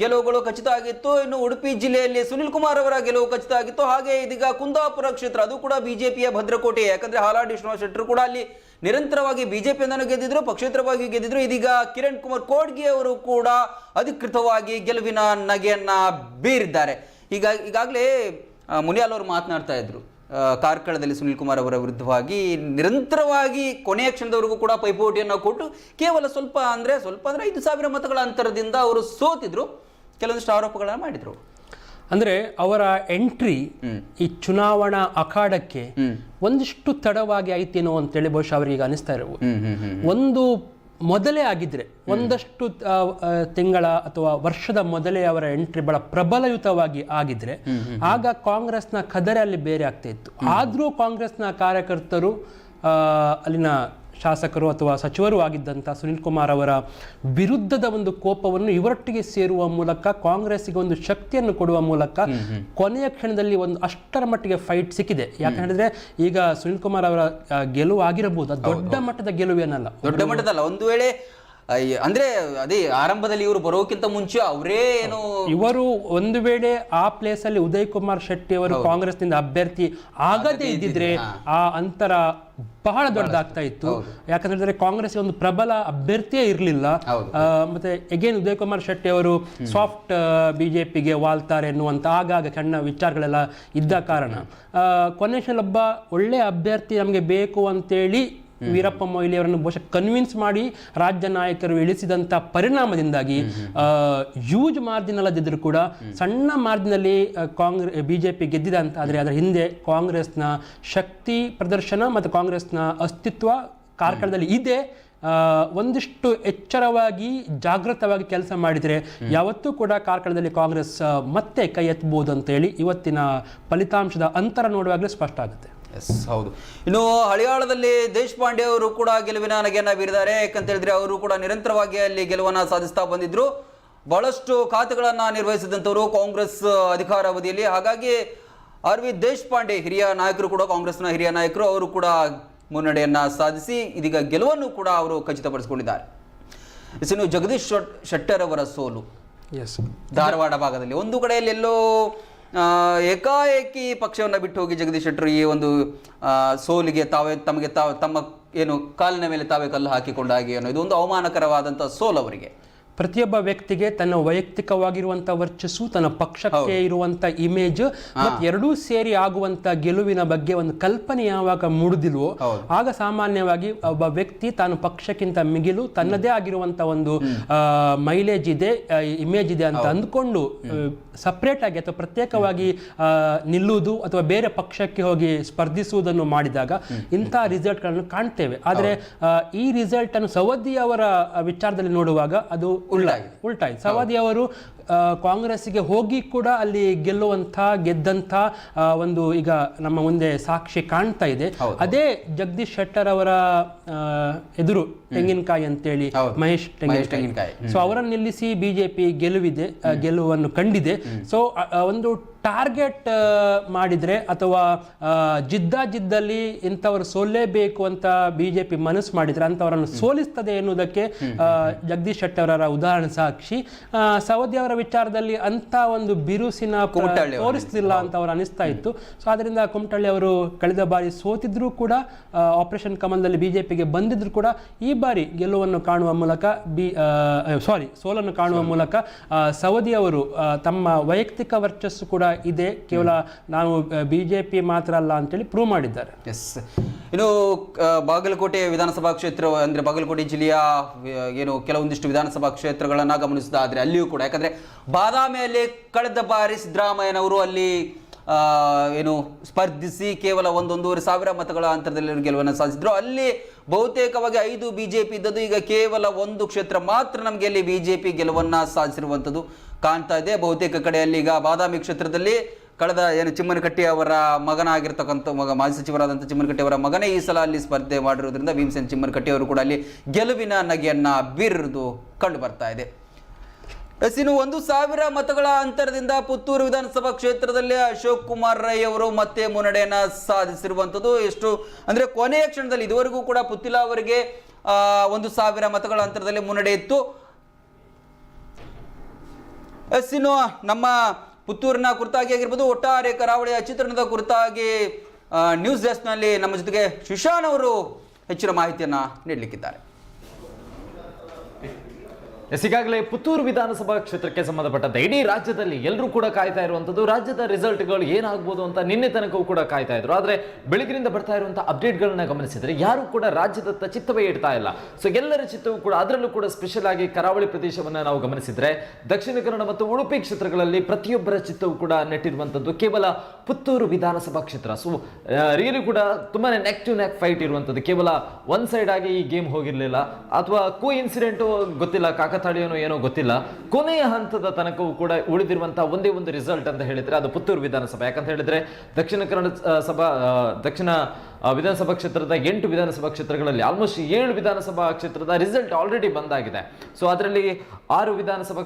ಗೆಲುವುಗಳು ಖಚಿತ ಆಗಿತ್ತು. ಇನ್ನು ಉಡುಪಿ ಜಿಲ್ಲೆಯಲ್ಲಿ ಸುನಿಲ್ ಕುಮಾರ್ ಅವರ ಗೆಲುವು ಖಚಿತ ಆಗಿತ್ತು. ಹಾಗೆ ಇದೀಗ ಕುಂದಾಪುರ ಕ್ಷೇತ್ರ, ಅದು ಕೂಡ ಬಿಜೆಪಿಯ ಭದ್ರಕೋಟೆ. ಯಾಕಂದ್ರೆ ಹಾಲಾಡಿ ಶ್ರೀನಿವಾಸ್ ಶೆಟ್ಟರು ಕೂಡ ಅಲ್ಲಿ ನಿರಂತರವಾಗಿ ಬಿಜೆಪಿಯನ್ನು ಗೆದ್ದಿದ್ರು, ಪಕ್ಷೇತರವಾಗಿ ಗೆದ್ದಿದ್ರು. ಇದೀಗ ಕಿರಣ್ ಕುಮಾರ್ ಕೋಡ್ಗಿ ಅವರು ಕೂಡ ಅಧಿಕೃತವಾಗಿ ಗೆಲುವಿನ ನಗೆಯನ್ನ ಬೀರಿದ್ದಾರೆ. ಈಗಾಗಲೇ ಮುನಿಯಾಲ್ ಅವರು ಮಾತನಾಡ್ತಾ ಇದ್ರು, ಕಾರ್ಕಳದಲ್ಲಿ ಸುನಿಲ್ ಕುಮಾರ್ ಅವರ ವಿರುದ್ಧವಾಗಿ ನಿರಂತರವಾಗಿ ಕೊನೆಯ ಕ್ಷಣದವರೆಗೂ ಕೂಡ ಪೈಪೋಟಿಯನ್ನು ಕೊಟ್ಟು ಕೇವಲ ಸ್ವಲ್ಪ ಅಂದ್ರೆ 5,000 ಮತಗಳ ಅಂತರದಿಂದ ಅವರು ಸೋತಿದ್ರು. ಕೆಲವೊಂದಿಷ್ಟು ಆರೋಪಗಳನ್ನು ಮಾಡಿದ್ರು. ಅಂದರೆ ಅವರ ಎಂಟ್ರಿ ಈ ಚುನಾವಣಾ ಅಖಾಡಕ್ಕೆ ಒಂದಿಷ್ಟು ತಡವಾಗಿ ಆಯ್ತೇನೋ ಅಂತೇಳಿ ಬಹುಶಃ ಅವರಿಗೆ ಅನಿಸ್ತಾ ಇರಬಹುದು. ಒಂದು ಮೊದಲೇ ಆಗಿದ್ರೆ, ಒಂದಷ್ಟು ತಿಂಗಳ ಅಥವಾ ವರ್ಷದ ಮೊದಲೇ ಅವರ ಎಂಟ್ರಿ ಬಹಳ ಪ್ರಬಲಯುತವಾಗಿ ಆಗಿದ್ರೆ ಆಗ ಕಾಂಗ್ರೆಸ್ನ ಕದರೆ ಅಲ್ಲಿ ಬೇರೆ ಆಗ್ತಾ ಇತ್ತು. ಆದರೂ ಕಾಂಗ್ರೆಸ್ನ ಕಾರ್ಯಕರ್ತರು, ಅಲ್ಲಿನ ಶಾಸಕರು ಅಥವಾ ಸಚಿವರು ಆಗಿದ್ದಂಥ ಸುನಿಲ್ ಕುಮಾರ್ ಅವರ ವಿರುದ್ಧದ ಒಂದು ಕೋಪವನ್ನು ಇವರೊಟ್ಟಿಗೆ ಸೇರುವ ಮೂಲಕ, ಕಾಂಗ್ರೆಸ್ಸಿಗೆ ಒಂದು ಶಕ್ತಿಯನ್ನು ಕೊಡುವ ಮೂಲಕ ಕೊನೆಯ ಕ್ಷಣದಲ್ಲಿ ಒಂದು ಅಷ್ಟರ ಮಟ್ಟಿಗೆ ಫೈಟ್ ಸಿಕ್ಕಿದೆ. ಯಾಕೆ ಹೇಳಿದ್ರೆ ಈಗ ಸುನಿಲ್ ಕುಮಾರ್ ಅವರ ಗೆಲುವು ಆಗಿರಬಹುದು, ದೊಡ್ಡ ಮಟ್ಟದ ಗೆಲುವೇನಲ್ಲ, ದೊಡ್ಡ ಮಟ್ಟದಲ್ಲ. ಒಂದು ವೇಳೆ ಅಂದ್ರೆ ಅದೇ ಆರಂಭದಲ್ಲಿ ಇವರು ಬರೋಕ್ಕಿಂತ ಮುಂಚೆ ಅವರೇ ಏನು, ಇವರು ಒಂದು ವೇಳೆ ಆ ಪ್ಲೇಸ್ ಅಲ್ಲಿ ಉದಯ್ ಕುಮಾರ್ ಶೆಟ್ಟಿ ಅವರು ಕಾಂಗ್ರೆಸ್ನಿಂದ ಅಭ್ಯರ್ಥಿ ಆಗದೇ ಇದ್ದಿದ್ರೆ ಆ ಅಂತರ ಬಹಳ ದೊಡ್ಡದಾಗ್ತಾ ಇತ್ತು. ಯಾಕಂದ್ರೆ ಕಾಂಗ್ರೆಸ್ ಒಂದು ಪ್ರಬಲ ಅಭ್ಯರ್ಥಿಯೇ ಇರಲಿಲ್ಲ. ಮತ್ತೆ ಅಗೇನ್ ಉದಯ್ ಕುಮಾರ್ ಶೆಟ್ಟಿ ಅವರು ಸಾಫ್ಟ್ ಬಿಜೆಪಿಗೆ ವಾಲ್ತಾರೆ ಎನ್ನುವಂತ ಆಗಾಗ ಸಣ್ಣ ವಿಚಾರಗಳೆಲ್ಲ ಇದ್ದ ಕಾರಣ ಕೊನೆಯೊಬ್ಬ ಒಳ್ಳೆ ಅಭ್ಯರ್ಥಿ ನಮಗೆ ಬೇಕು ಅಂತೇಳಿ ವೀರಪ್ಪ ಮೊಯ್ಲಿ ಅವರನ್ನು ಬಹುಶಃ ಕನ್ವಿನ್ಸ್ ಮಾಡಿ ರಾಜ್ಯ ನಾಯಕರು ಇಳಿಸಿದಂಥ ಪರಿಣಾಮದಿಂದಾಗಿ ಹ್ಯೂಜ್ ಮಾರ್ಜಿನ್ ಅಲ್ಲದಿದ್ದರೂ ಕೂಡ ಸಣ್ಣ ಮಾರ್ಜಿನಲ್ಲಿ ಬಿಜೆಪಿ ಗೆದ್ದಿದೆ ಅಂತ. ಆದರೆ ಅದರ ಹಿಂದೆ ಕಾಂಗ್ರೆಸ್ನ ಶಕ್ತಿ ಪ್ರದರ್ಶನ ಮತ್ತು ಕಾಂಗ್ರೆಸ್ನ ಅಸ್ತಿತ್ವ ಕಾರ್ಕಳದಲ್ಲಿ ಇದೆ. ಒಂದಿಷ್ಟು ಎಚ್ಚರವಾಗಿ ಜಾಗೃತವಾಗಿ ಕೆಲಸ ಮಾಡಿದರೆ ಯಾವತ್ತೂ ಕೂಡ ಕಾರ್ಕಳದಲ್ಲಿ ಕಾಂಗ್ರೆಸ್ ಮತ್ತೆ ಕೈ ಎತ್ತಬಹುದು ಅಂತೇಳಿ ಇವತ್ತಿನ ಫಲಿತಾಂಶದ ಅಂತರ ನೋಡುವಾಗಲೇ ಸ್ಪಷ್ಟ ಆಗುತ್ತೆ. ಹೌದು. ಇನ್ನು ಹಳಿಯಾಳದಲ್ಲಿ ದೇಶಪಾಂಡೆ ಅವರು ಕೂಡ ಗೆಲುವಿನ ನಗೆಯನ್ನ ಬೀರಿದ್ದಾರೆ. ಯಾಕಂತ ಹೇಳಿದ್ರೆ ಅವರು ಕೂಡ ನಿರಂತರವಾಗಿ ಅಲ್ಲಿ ಗೆಲುವನ್ನ ಸಾಧಿಸ್ತಾ ಬಂದಿದ್ರು. ಬಹಳಷ್ಟು ಖಾತೆಗಳನ್ನ ನಿರ್ವಹಿಸಿದಂಥವರು ಕಾಂಗ್ರೆಸ್ ಅಧಿಕಾರಾವಧಿಯಲ್ಲಿ. ಹಾಗಾಗಿ RV ದೇಶಪಾಂಡೆ ಹಿರಿಯ ನಾಯಕರು ಕೂಡ, ಕಾಂಗ್ರೆಸ್ನ ಹಿರಿಯ ನಾಯಕರು, ಅವರು ಕೂಡ ಮುನ್ನಡೆಯನ್ನ ಸಾಧಿಸಿ ಇದೀಗ ಗೆಲುವನ್ನು ಕೂಡ ಅವರು ಖಚಿತಪಡಿಸಿಕೊಂಡಿದ್ದಾರೆ. ಇನ್ನು ಜಗದೀಶ್ ಶೆಟ್ಟರ್ ಅವರ ಸೋಲು ಧಾರವಾಡ ಭಾಗದಲ್ಲಿ ಒಂದು ಕಡೆಯಲ್ಲಿ ಎಲ್ಲೋ ಏಕಾಏಕಿ ಪಕ್ಷವನ್ನು ಬಿಟ್ಟು ಹೋಗಿ ಜಗದೀಶ್ ಶೆಟ್ಟರ್ ಈ ಒಂದು ಸೋಲಿಗೆ ತಮ್ಮ ಏನು ಕಾಲಿನ ಮೇಲೆ ತಾವೇ ಕಲ್ಲು ಹಾಕಿಕೊಂಡ ಹಾಗೆ ಅನ್ನೋ ಇದು ಒಂದು ಅವಮಾನಕರವಾದಂತಹ ಸೋಲು ಅವರಿಗೆ. ಪ್ರತಿಯೊಬ್ಬ ವ್ಯಕ್ತಿಗೆ ತನ್ನ ವೈಯಕ್ತಿಕವಾಗಿರುವಂಥ ವರ್ಚಸ್ಸು, ತನ್ನ ಪಕ್ಷಕ್ಕೆ ಇರುವಂಥ ಇಮೇಜ್ ಮತ್ತು ಎರಡೂ ಸೇರಿ ಆಗುವಂಥ ಗೆಲುವಿನ ಬಗ್ಗೆ ಒಂದು ಕಲ್ಪನೆ ಯಾವಾಗ ಮೂಡುದಿಲ್ವೋ ಆಗ ಸಾಮಾನ್ಯವಾಗಿ ಒಬ್ಬ ವ್ಯಕ್ತಿ ತಾನು ಪಕ್ಷಕ್ಕಿಂತ ಮಿಗಿಲು ತನ್ನದೇ ಆಗಿರುವಂಥ ಒಂದು ಮೈಲೇಜ್ ಇದೆ, ಇಮೇಜ್ ಇದೆ ಅಂತ ಅಂದ್ಕೊಂಡು ಸಪ್ರೇಟ್ ಆಗಿ ಅಥವಾ ಪ್ರತ್ಯೇಕವಾಗಿ ನಿಲ್ಲುವುದು ಅಥವಾ ಬೇರೆ ಪಕ್ಷಕ್ಕೆ ಹೋಗಿ ಸ್ಪರ್ಧಿಸುವುದನ್ನು ಮಾಡಿದಾಗ ಇಂಥ ರಿಸಲ್ಟ್ಗಳನ್ನು ಕಾಣ್ತೇವೆ. ಆದರೆ ಈ ರಿಸಲ್ಟ್ ಅನ್ನು ಸವದಿ ಅವರ ವಿಚಾರದಲ್ಲಿ ನೋಡುವಾಗ ಅದು ಉಲ್ಟಾಯಿತು. ಸವದಿ ಅವರು ಕಾಂಗ್ರೆಸ್ಸಿಗೆ ಹೋಗಿ ಕೂಡ ಅಲ್ಲಿ ಗೆದ್ದಂಥ ಒಂದು ಈಗ ನಮ್ಮ ಮುಂದೆ ಸಾಕ್ಷಿ ಕಾಣ್ತಾ ಇದೆ. ಅದೇ ಜಗದೀಶ್ ಶೆಟ್ಟರ್ ಅವರ ಎದುರು ತೆಂಗಿನಕಾಯಿ ಅಂತೇಳಿ ಮಹೇಶ್ ತೆಂಗಿನಕಾಯಿ, ಸೊ ಅವರನ್ನು ನಿಲ್ಲಿಸಿ ಬಿಜೆಪಿ ಗೆಲುವನ್ನು ಕಂಡಿದೆ. ಸೊ ಒಂದು ಟಾರ್ಗೆಟ್ ಮಾಡಿದ್ರೆ ಅಥವಾ ಜಿದ್ದಲ್ಲಿ ಇಂಥವರು ಸೋಲೇಬೇಕು ಅಂತ ಬಿಜೆಪಿ ಮನಸ್ಸು ಮಾಡಿದ್ರೆ ಅಂಥವರನ್ನು ಸೋಲಿಸ್ತದೆ ಎನ್ನುವುದಕ್ಕೆ ಜಗದೀಶ್ ಶೆಟ್ಟರ್ ಅವರ ಉದಾಹರಣೆ ಸಾಕ್ಷಿ. ಸವದಿ ಅವರ ವಿಚಾರದಲ್ಲಿ ಅಂತ ಒಂದು ಬಿರುಸಿನ ತೋರಿಸ್ತಿಲ್ಲ ಅಂತ ಅವರು ಅನಿಸ್ತಾ ಇತ್ತು. ಸೊ ಅದರಿಂದ ಕುಮಟಳ್ಳಿ ಅವರು ಕಳೆದ ಬಾರಿ ಸೋತಿದ್ರು ಕೂಡ, ಆಪರೇಷನ್ ಕಮಲದಲ್ಲಿ ಬಿಜೆಪಿಗೆ ಬಂದಿದ್ರು ಕೂಡ ಈ ಬಾರಿ ಗೆಲುವನ್ನು ಕಾಣುವ ಮೂಲಕ ಸೋಲನ್ನು ಕಾಣುವ ಮೂಲಕ ಸವದಿ ಅವರು ತಮ್ಮ ವೈಯಕ್ತಿಕ ವರ್ಚಸ್ಸು ಕೂಡ ಇದೆ, ಕೇವಲ ನಾವು ಬಿಜೆಪಿ ಮಾತ್ರ ಅಲ್ಲ ಅಂತೇಳಿ ಪ್ರೂವ್ ಮಾಡಿದ್ದಾರೆ. ಇನ್ನು ಬಾಗಲಕೋಟೆ ವಿಧಾನಸಭಾ ಕ್ಷೇತ್ರ ಅಂದರೆ ಬಾಗಲಕೋಟೆ ಜಿಲ್ಲೆಯ ಏನು ಕೆಲವೊಂದಿಷ್ಟು ವಿಧಾನಸಭಾ ಕ್ಷೇತ್ರಗಳನ್ನು ಗಮನಿಸಿದಾದರೆ ಅಲ್ಲಿಯೂ ಕೂಡ, ಯಾಕಂದರೆ ಬಾದಾಮಿಯಲ್ಲಿ ಕಳೆದ ಬಾರಿ ಸಿದ್ದರಾಮಯ್ಯನವರು ಅಲ್ಲಿ ಏನು ಸ್ಪರ್ಧಿಸಿ ಕೇವಲ 1,500 ಮತಗಳ ಅಂತರದಲ್ಲಿ ಗೆಲುವನ್ನು ಸಾಧಿಸಿದ್ರು. ಅಲ್ಲಿ ಬಹುತೇಕವಾಗಿ 5 BJP ಇದ್ದದ್ದು, ಈಗ ಕೇವಲ 1 ಕ್ಷೇತ್ರ ಮಾತ್ರ ನಮಗೆ ಅಲ್ಲಿ BJP ಗೆಲುವನ್ನು ಸಾಧಿಸಿರುವಂಥದ್ದು ಕಾಣ್ತಾ ಇದೆ. ಬಹುತೇಕ ಕಡೆಯಲ್ಲಿ ಈಗ ಬಾದಾಮಿ ಕ್ಷೇತ್ರದಲ್ಲಿ ಕಳೆದ ಏನು ಚಿಮ್ಮನಕಟ್ಟಿ ಅವರ ಮಗನಾಗಿರ್ತಕ್ಕಂಥ ಮಾಜಿ ಸಚಿವರಾದಂಥ ಚಿಮ್ಮನಕಟ್ಟಿ ಅವರ ಮಗನೇ ಈ ಸಲ ಅಲ್ಲಿ ಸ್ಪರ್ಧೆ ಮಾಡಿರೋದ್ರಿಂದ ಭೀಮಸೇನ್ ಚಿಮ್ಮನಕಟ್ಟಿ ಅವರು ಕೂಡ ಅಲ್ಲಿ ಗೆಲುವಿನ ನಗೆಯನ್ನು ಬೀರಿರುವುದು ಕಂಡು ಬರ್ತಾ ಇದೆ. ಇನ್ನು 1,000 ಮತಗಳ ಅಂತರದಿಂದ ಪುತ್ತೂರು ವಿಧಾನಸಭಾ ಕ್ಷೇತ್ರದಲ್ಲಿ ಅಶೋಕ್ ಕುಮಾರ್ ರೈ ಅವರು ಮತ್ತೆ ಮುನ್ನಡೆಯನ್ನು ಸಾಧಿಸಿರುವಂಥದ್ದು. ಎಷ್ಟು ಅಂದರೆ ಕೊನೆಯ ಕ್ಷಣದಲ್ಲಿ, ಇದುವರೆಗೂ ಕೂಡ ಪುತ್ತಿಲ ಅವರಿಗೆ 1,000 ಮತಗಳ ಅಂತರದಲ್ಲಿ ಮುನ್ನಡೆ ಇತ್ತು. ಇನ್ನು ನಮ್ಮ ಪುತ್ತೂರಿನ ಕುರಿತಾಗಿ ಆಗಿರ್ಬೋದು, ಒಟ್ಟಾರೆ ಕರಾವಳಿಯ ಚಿತ್ರಣದ ಕುರಿತಾಗಿ ನ್ಯೂಸ್ ಡೆಸ್ಕ್ನಲ್ಲಿ ನಮ್ಮ ಜೊತೆಗೆ ಶಿಶಾನ್ ಅವರು ಹೆಚ್ಚಿನ ಮಾಹಿತಿಯನ್ನು ನೀಡಲಿಕ್ಕಿದ್ದಾರೆ. ಈಗಾಗಲೇ ಪುತ್ತೂರು ವಿಧಾನಸಭಾ ಕ್ಷೇತ್ರಕ್ಕೆ ಸಂಬಂಧಪಟ್ಟಂತೆ ಇಡೀ ರಾಜ್ಯದಲ್ಲಿ ಎಲ್ಲರೂ ಕೂಡ ಕಾಯ್ತಾ ಇರುವಂಥದ್ದು ರಾಜ್ಯದ ರಿಸಲ್ಟ್ಗಳು ಏನಾಗ್ಬೋದು ಅಂತ ನಿನ್ನೆ ತನಕವೂ ಕೂಡ ಕಾಯ್ತಾ ಇದ್ರು. ಆದರೆ ಬೆಳಗಿನಿಂದ ಬರ್ತಾ ಇರುವಂಥ ಅಪ್ಡೇಟ್ಗಳನ್ನ ಗಮನಿಸಿದರೆ ಯಾರು ಕೂಡ ರಾಜ್ಯದತ್ತ ಚಿತ್ತವೇ ಇಡ್ತಾ ಇಲ್ಲ. ಸೊ ಎಲ್ಲರ ಚಿತ್ತವೂ ಕೂಡ, ಅದರಲ್ಲೂ ಕೂಡ ಸ್ಪೆಷಲ್ ಆಗಿ ಕರಾವಳಿ ಪ್ರದೇಶವನ್ನು ನಾವು ಗಮನಿಸಿದ್ರೆ ದಕ್ಷಿಣ ಕನ್ನಡ ಮತ್ತು ಉಡುಪಿ ಕ್ಷೇತ್ರಗಳಲ್ಲಿ ಪ್ರತಿಯೊಬ್ಬರ ಚಿತ್ತವೂ ಕೂಡ ನೆಟ್ಟಿರುವಂಥದ್ದು ಕೇವಲ ಪುತ್ತೂರು ವಿಧಾನಸಭಾ ಕ್ಷೇತ್ರ. ಸೊ ರಿಯಲಿ ಕೂಡ ತುಂಬಾ ನೆಕ್ ಟು ನೆಕ್ ಫೈಟ್ ಇರುವಂಥದ್ದು. ಕೇವಲ ಒನ್ ಸೈಡ್ ಆಗಿ ಈ ಗೇಮ್ ಹೋಗಿರಲಿಲ್ಲ, ಅಥವಾ ಕೋ ಇನ್ಸಿಡೆಂಟು ಗೊತ್ತಿಲ್ಲ, ಕಾಕತಾಳೀಯನೋ ಏನೋ ಗೊತ್ತಿಲ್ಲ. ಕೊನೆಯ ಹಂತದ ತನಕವೂ ಕೂಡ ಉಳಿದಿರುವಂತಹ ಒಂದೇ ಒಂದು ರಿಸಲ್ಟ್ ಅಂತ ಹೇಳಿದ್ರೆ ಅದು ಪುತ್ತೂರು ವಿಧಾನಸಭೆ. ಯಾಕಂತ ಹೇಳಿದ್ರೆ ದಕ್ಷಿಣ ವಿಧಾನಸಭಾ ಕ್ಷೇತ್ರದ 8 ವಿಧಾನಸಭಾ ಕ್ಷೇತ್ರಗಳಲ್ಲಿ ಆಲ್ಮೋಸ್ಟ್ 7 ವಿಧಾನಸಭಾ ಕ್ಷೇತ್ರದ ರಿಸಲ್ಟ್ ಆಲ್ರೆಡಿ ಬಂದಾಗಿದೆ. ಸೊ ಅದರಲ್ಲಿ 6 ವಿಧಾನಸಭಾ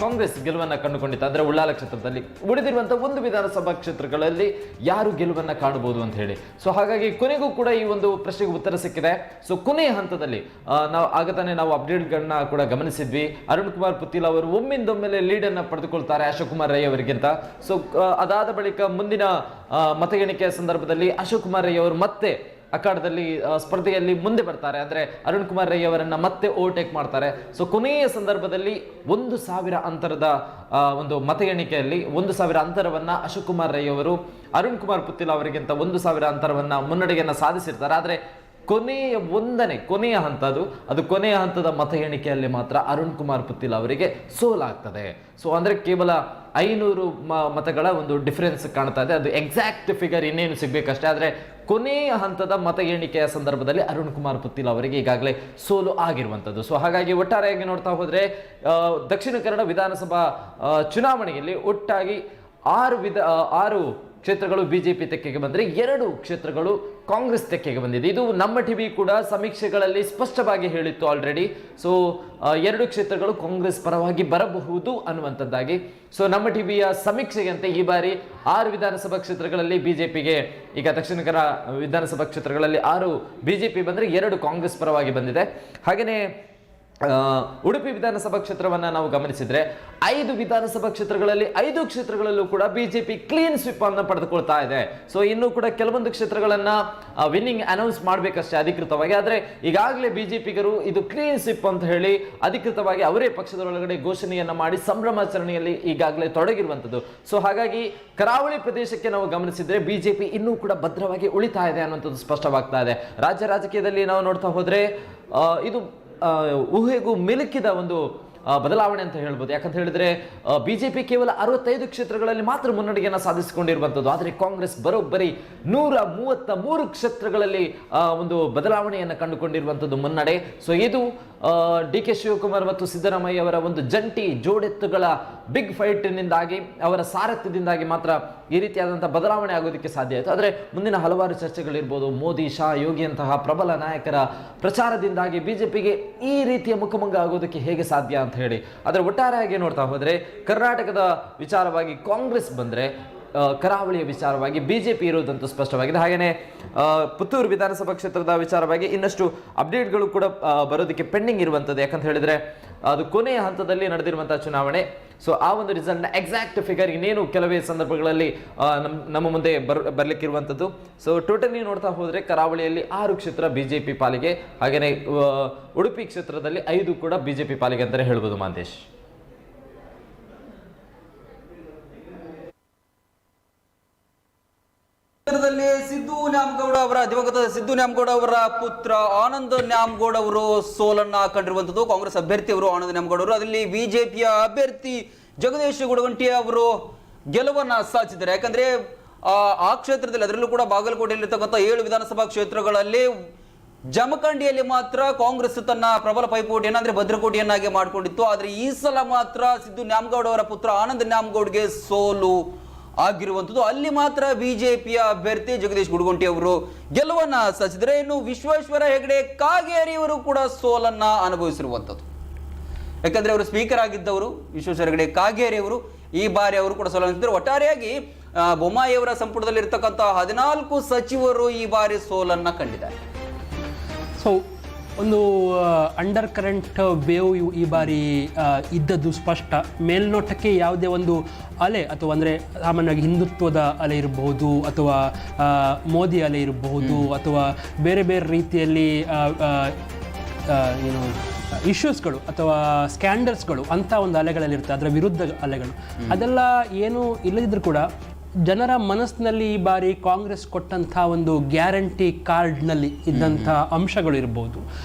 ಕಾಂಗ್ರೆಸ್ ಗೆಲುವನ್ನು ಕಂಡುಕೊಂಡಿತ್ತು. ಅಂದರೆ ಉಳ್ಳಾಲ ಕ್ಷೇತ್ರದಲ್ಲಿ ಉಳಿದಿರುವಂತಹ 1 ವಿಧಾನಸಭಾ ಕ್ಷೇತ್ರಗಳಲ್ಲಿ ಯಾರು ಗೆಲುವನ್ನು ಕಾಣಬಹುದು ಅಂತ ಹೇಳಿ. ಸೊ ಹಾಗಾಗಿ ಕೊನೆಗೂ ಕೂಡ ಈ ಒಂದು ಪ್ರಶ್ನೆಗೆ ಉತ್ತರ ಸಿಕ್ಕಿದೆ. ಸೊ ಕೊನೆಯ ಹಂತದಲ್ಲಿ ನಾವು ಅಪ್ಡೇಟ್ಗಳನ್ನ ಕೂಡ ಗಮನಿಸಿದ್ವಿ. ಅರುಣ್ ಕುಮಾರ್ ಪುತ್ತಿಲ ಅವರು ಒಮ್ಮಿಂದೊಮ್ಮೆಲೆ ಲೀಡನ್ನು ಪಡೆದುಕೊಳ್ತಾರೆ ಅಶೋಕ್ ಕುಮಾರ್ ರೈ ಅವರಿಗಿಂತ. ಸೊ ಅದಾದ ಬಳಿಕ ಮುಂದಿನ ಮತ ಎಣಿಕೆಯ ಸಂದರ್ಭದಲ್ಲಿ ಅಶೋಕ್ ಕುಮಾರ್ ರೈ ಅವರು ಮತ್ತೆ ಅಖಾಡದಲ್ಲಿ ಸ್ಪರ್ಧೆಯಲ್ಲಿ ಮುಂದೆ ಬರ್ತಾರೆ. ಅಂದರೆ ಅರುಣ್ ಕುಮಾರ್ ರೈ ಅವರನ್ನ ಮತ್ತೆ ಓವರ್ಟೇಕ್ ಮಾಡ್ತಾರೆ. ಸೊ ಕೊನೆಯ ಸಂದರ್ಭದಲ್ಲಿ 1,000 ಅಂತರದ ಒಂದು ಮತ ಎಣಿಕೆಯಲ್ಲಿ 1,000 ಅಂತರವನ್ನ ಅಶೋಕ್ ಕುಮಾರ್ ರೈ ಅವರು ಅರುಣ್ ಕುಮಾರ್ ಪುತ್ತಿಲ ಅವರಿಗಿಂತ 1,000 ಅಂತರವನ್ನ ಮುನ್ನಡೆಯನ್ನು ಸಾಧಿಸಿರ್ತಾರೆ. ಆದರೆ ಕೊನೆಯ ಹಂತದ ಮತ ಎಣಿಕೆಯಲ್ಲಿ ಮಾತ್ರ ಅರುಣ್ ಕುಮಾರ್ ಪುತ್ತಿಲ ಅವರಿಗೆ ಸೋಲಾಗ್ತದೆ. ಸೊ ಅಂದ್ರೆ ಕೇವಲ 500 ಮತಗಳ ಒಂದು ಡಿಫರೆನ್ಸ್ ಕಾಣ್ತಾ ಇದೆ. ಅದು ಎಕ್ಸಾಕ್ಟ್ ಫಿಗರ್ ಇನ್ನೇನು ಸಿಗ್ಬೇಕಷ್ಟೇ. ಆದರೆ ಕೊನೆಯ ಹಂತದ ಮತ ಎಣಿಕೆಯ ಸಂದರ್ಭದಲ್ಲಿ ಅರುಣ್ ಕುಮಾರ್ ಪುತ್ತಿಲ ಅವರಿಗೆ ಈಗಾಗಲೇ ಸೋಲು ಆಗಿರುವಂಥದ್ದು. ಸೊ ಹಾಗಾಗಿ ಒಟ್ಟಾರೆಯಾಗಿ ನೋಡ್ತಾ ಹೋದ್ರೆ ದಕ್ಷಿಣ ಕನ್ನಡ ವಿಧಾನಸಭಾ ಚುನಾವಣೆಯಲ್ಲಿ ಒಟ್ಟಾಗಿ 6 ಕ್ಷೇತ್ರಗಳು ಬಿಜೆಪಿ ತೆಕ್ಕೆಗೆ ಬಂದರೆ 2 ಕ್ಷೇತ್ರಗಳು ಕಾಂಗ್ರೆಸ್ ತೆಕ್ಕೆಗೆ ಬಂದಿದೆ. ಇದು ನಮ್ಮ ಟಿವಿ ಕೂಡ ಸಮೀಕ್ಷೆಗಳಲ್ಲಿ ಸ್ಪಷ್ಟವಾಗಿ ಹೇಳಿತ್ತು ಆಲ್ರೆಡಿ. ಸೊ 2 ಕ್ಷೇತ್ರಗಳು ಕಾಂಗ್ರೆಸ್ ಪರವಾಗಿ ಬರಬಹುದು ಅನ್ನುವಂಥದ್ದಾಗಿ. ಸೊ ನಮ್ಮ ಟಿವಿಯ ಸಮೀಕ್ಷೆಯಂತೆ ಈ ಬಾರಿ 6 ವಿಧಾನಸಭಾ ಕ್ಷೇತ್ರಗಳಲ್ಲಿ ಬಿಜೆಪಿಗೆ, ಈಗ ದಕ್ಷಿಣ ಕನ್ನಡ ವಿಧಾನಸಭಾ ಕ್ಷೇತ್ರಗಳಲ್ಲಿ 6 ಬಿಜೆಪಿ ಬಂದರೆ 2 ಕಾಂಗ್ರೆಸ್ ಪರವಾಗಿ ಬಂದಿದೆ. ಹಾಗೆಯೇ ಉಡುಪಿ ವಿಧಾನಸಭಾ ಕ್ಷೇತ್ರವನ್ನ ನಾವು ಗಮನಿಸಿದ್ರೆ 5 ವಿಧಾನಸಭಾ ಕ್ಷೇತ್ರಗಳಲ್ಲಿ 5 ಕ್ಷೇತ್ರಗಳಲ್ಲೂ ಕೂಡ ಬಿಜೆಪಿ ಕ್ಲೀನ್ ಸ್ವಿಪ್ ಅನ್ನು ಪಡೆದುಕೊಳ್ತಾ ಇದೆ. ಸೊ ಇನ್ನೂ ಕೂಡ ಕೆಲವೊಂದು ಕ್ಷೇತ್ರಗಳನ್ನ ವಿನ್ನಿಂಗ್ ಅನೌನ್ಸ್ ಮಾಡಬೇಕಷ್ಟೇ ಅಧಿಕೃತವಾಗಿ. ಆದರೆ ಈಗಾಗಲೇ ಬಿಜೆಪಿಗರು ಇದು ಕ್ಲೀನ್ ಸ್ವಿಪ್ ಅಂತ ಹೇಳಿ ಅಧಿಕೃತವಾಗಿ ಅವರೇ ಪಕ್ಷದೊಳಗಡೆ ಘೋಷಣೆಯನ್ನ ಮಾಡಿ ಸಂಭ್ರಮಾಚರಣೆಯಲ್ಲಿ ಈಗಾಗಲೇ ತೊಡಗಿರುವಂಥದ್ದು. ಸೊ ಹಾಗಾಗಿ ಕರಾವಳಿ ಪ್ರದೇಶಕ್ಕೆ ನಾವು ಗಮನಿಸಿದ್ರೆ ಬಿಜೆಪಿ ಇನ್ನೂ ಕೂಡ ಭದ್ರವಾಗಿ ಉಳಿತಾ ಇದೆ ಅನ್ನುವಂಥದ್ದು ಸ್ಪಷ್ಟವಾಗ್ತಾ ಇದೆ. ರಾಜ್ಯ ರಾಜಕೀಯದಲ್ಲಿ ನಾವು ನೋಡ್ತಾ ಹೋದ್ರೆ ಇದು ಊಹೆಗೂ ಮಿಲುಕಿದ ಒಂದು ಬದಲಾವಣೆ ಅಂತ ಹೇಳ್ಬೋದು. ಯಾಕಂತ ಹೇಳಿದ್ರೆ ಬಿಜೆಪಿ ಕೇವಲ 65 ಕ್ಷೇತ್ರಗಳಲ್ಲಿ ಮಾತ್ರ ಮುನ್ನಡೆಯನ್ನು ಸಾಧಿಸಿಕೊಂಡಿರುವಂಥದ್ದು. ಆದರೆ ಕಾಂಗ್ರೆಸ್ ಬರೋಬ್ಬರಿ 133 ಕ್ಷೇತ್ರಗಳಲ್ಲಿ ಒಂದು ಬದಲಾವಣೆಯನ್ನು ಕಂಡುಕೊಂಡಿರುವಂಥದ್ದು ಮುನ್ನಡೆ. ಸೊ ಇದು DK ಶಿವಕುಮಾರ್ ಮತ್ತು ಸಿದ್ದರಾಮಯ್ಯ ಅವರ ಒಂದು ಜಂಟಿ ಜೋಡೆತ್ತುಗಳ ಬಿಗ್ ಫೈಟ್ನಿಂದಾಗಿ, ಅವರ ಸಾರಥ್ಯದಿಂದಾಗಿ ಮಾತ್ರ ಈ ರೀತಿಯಾದಂಥ ಬದಲಾವಣೆ ಆಗೋದಕ್ಕೆ ಸಾಧ್ಯ ಆಯಿತು. ಆದರೆ ಮುಂದಿನ ಹಲವಾರು ಚರ್ಚೆಗಳಿರ್ಬೋದು, ಮೋದಿ, ಶಾ, ಯೋಗಿಯಂತಹ ಪ್ರಬಲ ನಾಯಕರ ಪ್ರಚಾರದಿಂದಾಗಿ ಬಿಜೆಪಿಗೆ ಈ ರೀತಿಯ ಮುಖಭಂಗ ಆಗೋದಕ್ಕೆ ಹೇಗೆ ಸಾಧ್ಯ ಅಂತ ಹೇಳಿ. ಆದರೆ ಒಟ್ಟಾರೆಯಾಗಿ ನೋಡ್ತಾ ಹೋದರೆ ಕರ್ನಾಟಕದ ವಿಚಾರವಾಗಿ ಕಾಂಗ್ರೆಸ್ ಬಂದರೆ ಕರಾವಳಿಯ ವಿಚಾರವಾಗಿ ಬಿಜೆಪಿ ಇರುವುದಂತೂ ಸ್ಪಷ್ಟವಾಗಿದೆ. ಹಾಗೆಯೇ ಪುತ್ತೂರು ವಿಧಾನಸಭಾ ಕ್ಷೇತ್ರದ ವಿಚಾರವಾಗಿ ಇನ್ನಷ್ಟು ಅಪ್ಡೇಟ್ಗಳು ಕೂಡ ಬರೋದಕ್ಕೆ ಪೆಂಡಿಂಗ್ ಇರುವಂಥದ್ದು. ಯಾಕಂತ ಹೇಳಿದ್ರೆ ಅದು ಕೊನೆಯ ಹಂತದಲ್ಲಿ ನಡೆದಿರುವಂತಹ ಚುನಾವಣೆ. ಸೊ ಆ ಒಂದು ರಿಸಲ್ಟ್ನ ಎಕ್ಸಾಕ್ಟ್ ಫಿಗರ್ ಇನ್ನೇನು ಕೆಲವೇ ಸಂದರ್ಭಗಳಲ್ಲಿ ನಮ್ಮ ಮುಂದೆ ಬರಲಿಕ್ಕಿರುವಂಥದ್ದು. ಸೊ ಟೋಟಲಿ ನೋಡ್ತಾ ಹೋದರೆ ಕರಾವಳಿಯಲ್ಲಿ 6 ಕ್ಷೇತ್ರ ಬಿಜೆಪಿ ಪಾಲಿಗೆ, ಹಾಗೆಯೇ ಉಡುಪಿ ಕ್ಷೇತ್ರದಲ್ಲಿ 5 ಕೂಡ ಬಿಜೆಪಿ ಪಾಲಿಗೆ ಅಂತಲೇ ಹೇಳ್ಬೋದು. ಮಾಂತೇಶ್. ಸಿದ್ದು ನ್ಯಾಮಗೌಡ ಅವರ ದಿವಂಗತ ಸಿದ್ದು ನ್ಯಾಮಗೌಡ ಅವರ ಪುತ್ರ ಆನಂದ್ ನ್ಯಾಮಗೌಡ ಅವರು ಸೋಲನ್ನ ಕಂಡಿರುವಂತದ್ದು. ಕಾಂಗ್ರೆಸ್ ಅಭ್ಯರ್ಥಿ ಅವರು ಆನಂದ್ ನ್ಯಾಮಗೌಡ ಅವರು, ಅದರಲ್ಲಿ ಬಿಜೆಪಿಯ ಅಭ್ಯರ್ಥಿ ಜಗದೀಶ್ ಗುಡಗಂಟಿ ಅವರು ಗೆಲುವನ್ನ ಸಾಧಿಸಿದ್ದಾರೆ. ಯಾಕಂದ್ರೆ ಆ ಕ್ಷೇತ್ರದಲ್ಲಿ, ಅದರಲ್ಲೂ ಕೂಡ ಬಾಗಲಕೋಟೆಯಲ್ಲಿರ್ತಕ್ಕಂಥ 7 ವಿಧಾನಸಭಾ ಕ್ಷೇತ್ರಗಳಲ್ಲಿ ಜಮಖಂಡಿಯಲ್ಲಿ ಮಾತ್ರ ಕಾಂಗ್ರೆಸ್ ತನ್ನ ಪ್ರಬಲ ಪೈಪೋಟಿಯನ್ನು ಅಂದ್ರೆ ಭದ್ರಕೋಟೆಯನ್ನಾಗಿ ಮಾಡಿಕೊಂಡಿತ್ತು. ಆದ್ರೆ ಈ ಸಲ ಮಾತ್ರ ಸಿದ್ದು ನ್ಯಾಮಗೌಡ ಅವರ ಪುತ್ರ ಆನಂದ್ ನ್ಯಾಮಗೌಡ್ಗೆ ಸೋಲು ಆಗಿರುವಂಥದ್ದು. ಅಲ್ಲಿ ಮಾತ್ರ ಬಿಜೆಪಿಯ ಅಭ್ಯರ್ಥಿ ಜಗದೀಶ್ ಗುಡಗಂಟಿ ಅವರು ಗೆಲುವನ್ನ ಸಾಧಿಸಿದರೆ, ಇನ್ನು ವಿಶ್ವೇಶ್ವರ ಹೆಗಡೆ ಕಾಗೇರಿ ಅವರು ಕೂಡ ಸೋಲನ್ನ ಅನುಭವಿಸಿರುವಂಥದ್ದು. ಯಾಕಂದ್ರೆ ಅವರು ಸ್ಪೀಕರ್ ಆಗಿದ್ದವರು ವಿಶ್ವೇಶ್ವರ ಹೆಗಡೆ ಕಾಗೇರಿ ಅವರು ಈ ಬಾರಿ ಅವರು ಕೂಡ ಸೋಲನ್ನು. ಒಟ್ಟಾರೆಯಾಗಿ ಬೊಮ್ಮಾಯಿ ಅವರ ಸಂಪುಟದಲ್ಲಿ ಇರ್ತಕ್ಕಂಥ 14 ಸಚಿವರು ಈ ಬಾರಿ ಸೋಲನ್ನ ಕಂಡಿದ್ದಾರೆ. ಸೊ ಒಂದು ಅಂಡರ್ ಕರೆಂಟ್ ವೇವ್ ಈ ಬಾರಿ ಇದ್ದದ್ದು ಸ್ಪಷ್ಟ. ಮೇಲ್ನೋಟಕ್ಕೆ ಯಾವುದೇ ಒಂದು ಅಲೆ ಅಥವಾ ಅಂದರೆ ಸಾಮಾನ್ಯವಾಗಿ ಹಿಂದುತ್ವದ ಅಲೆ ಇರಬಹುದು, ಅಥವಾ ಮೋದಿ ಅಲೆ ಇರಬಹುದು, ಅಥವಾ ಬೇರೆ ಬೇರೆ ರೀತಿಯಲ್ಲಿ ಏನು ಇಶ್ಯೂಸ್ಗಳು ಅಥವಾ ಸ್ಕ್ಯಾಂಡಲ್ಸ್ಗಳು ಅಂಥ ಒಂದು ಅಲೆಗಳಲ್ಲಿರುತ್ತೆ, ಅದರ ವಿರುದ್ಧ ಅಲೆಗಳು. ಅದೆಲ್ಲ ಏನು ಇಲ್ಲದಿದ್ದರೂ ಕೂಡ ಜನರ ಮನಸ್ಸಿನಲ್ಲಿ ಈ ಬಾರಿ ಕಾಂಗ್ರೆಸ್ ಕೊಟ್ಟಂಥ ಒಂದು ಗ್ಯಾರಂಟಿ ಕಾರ್ಡ್ನಲ್ಲಿ ಇದ್ದಂಥ ಅಂಶಗಳು ಇರ್ಬೋದು.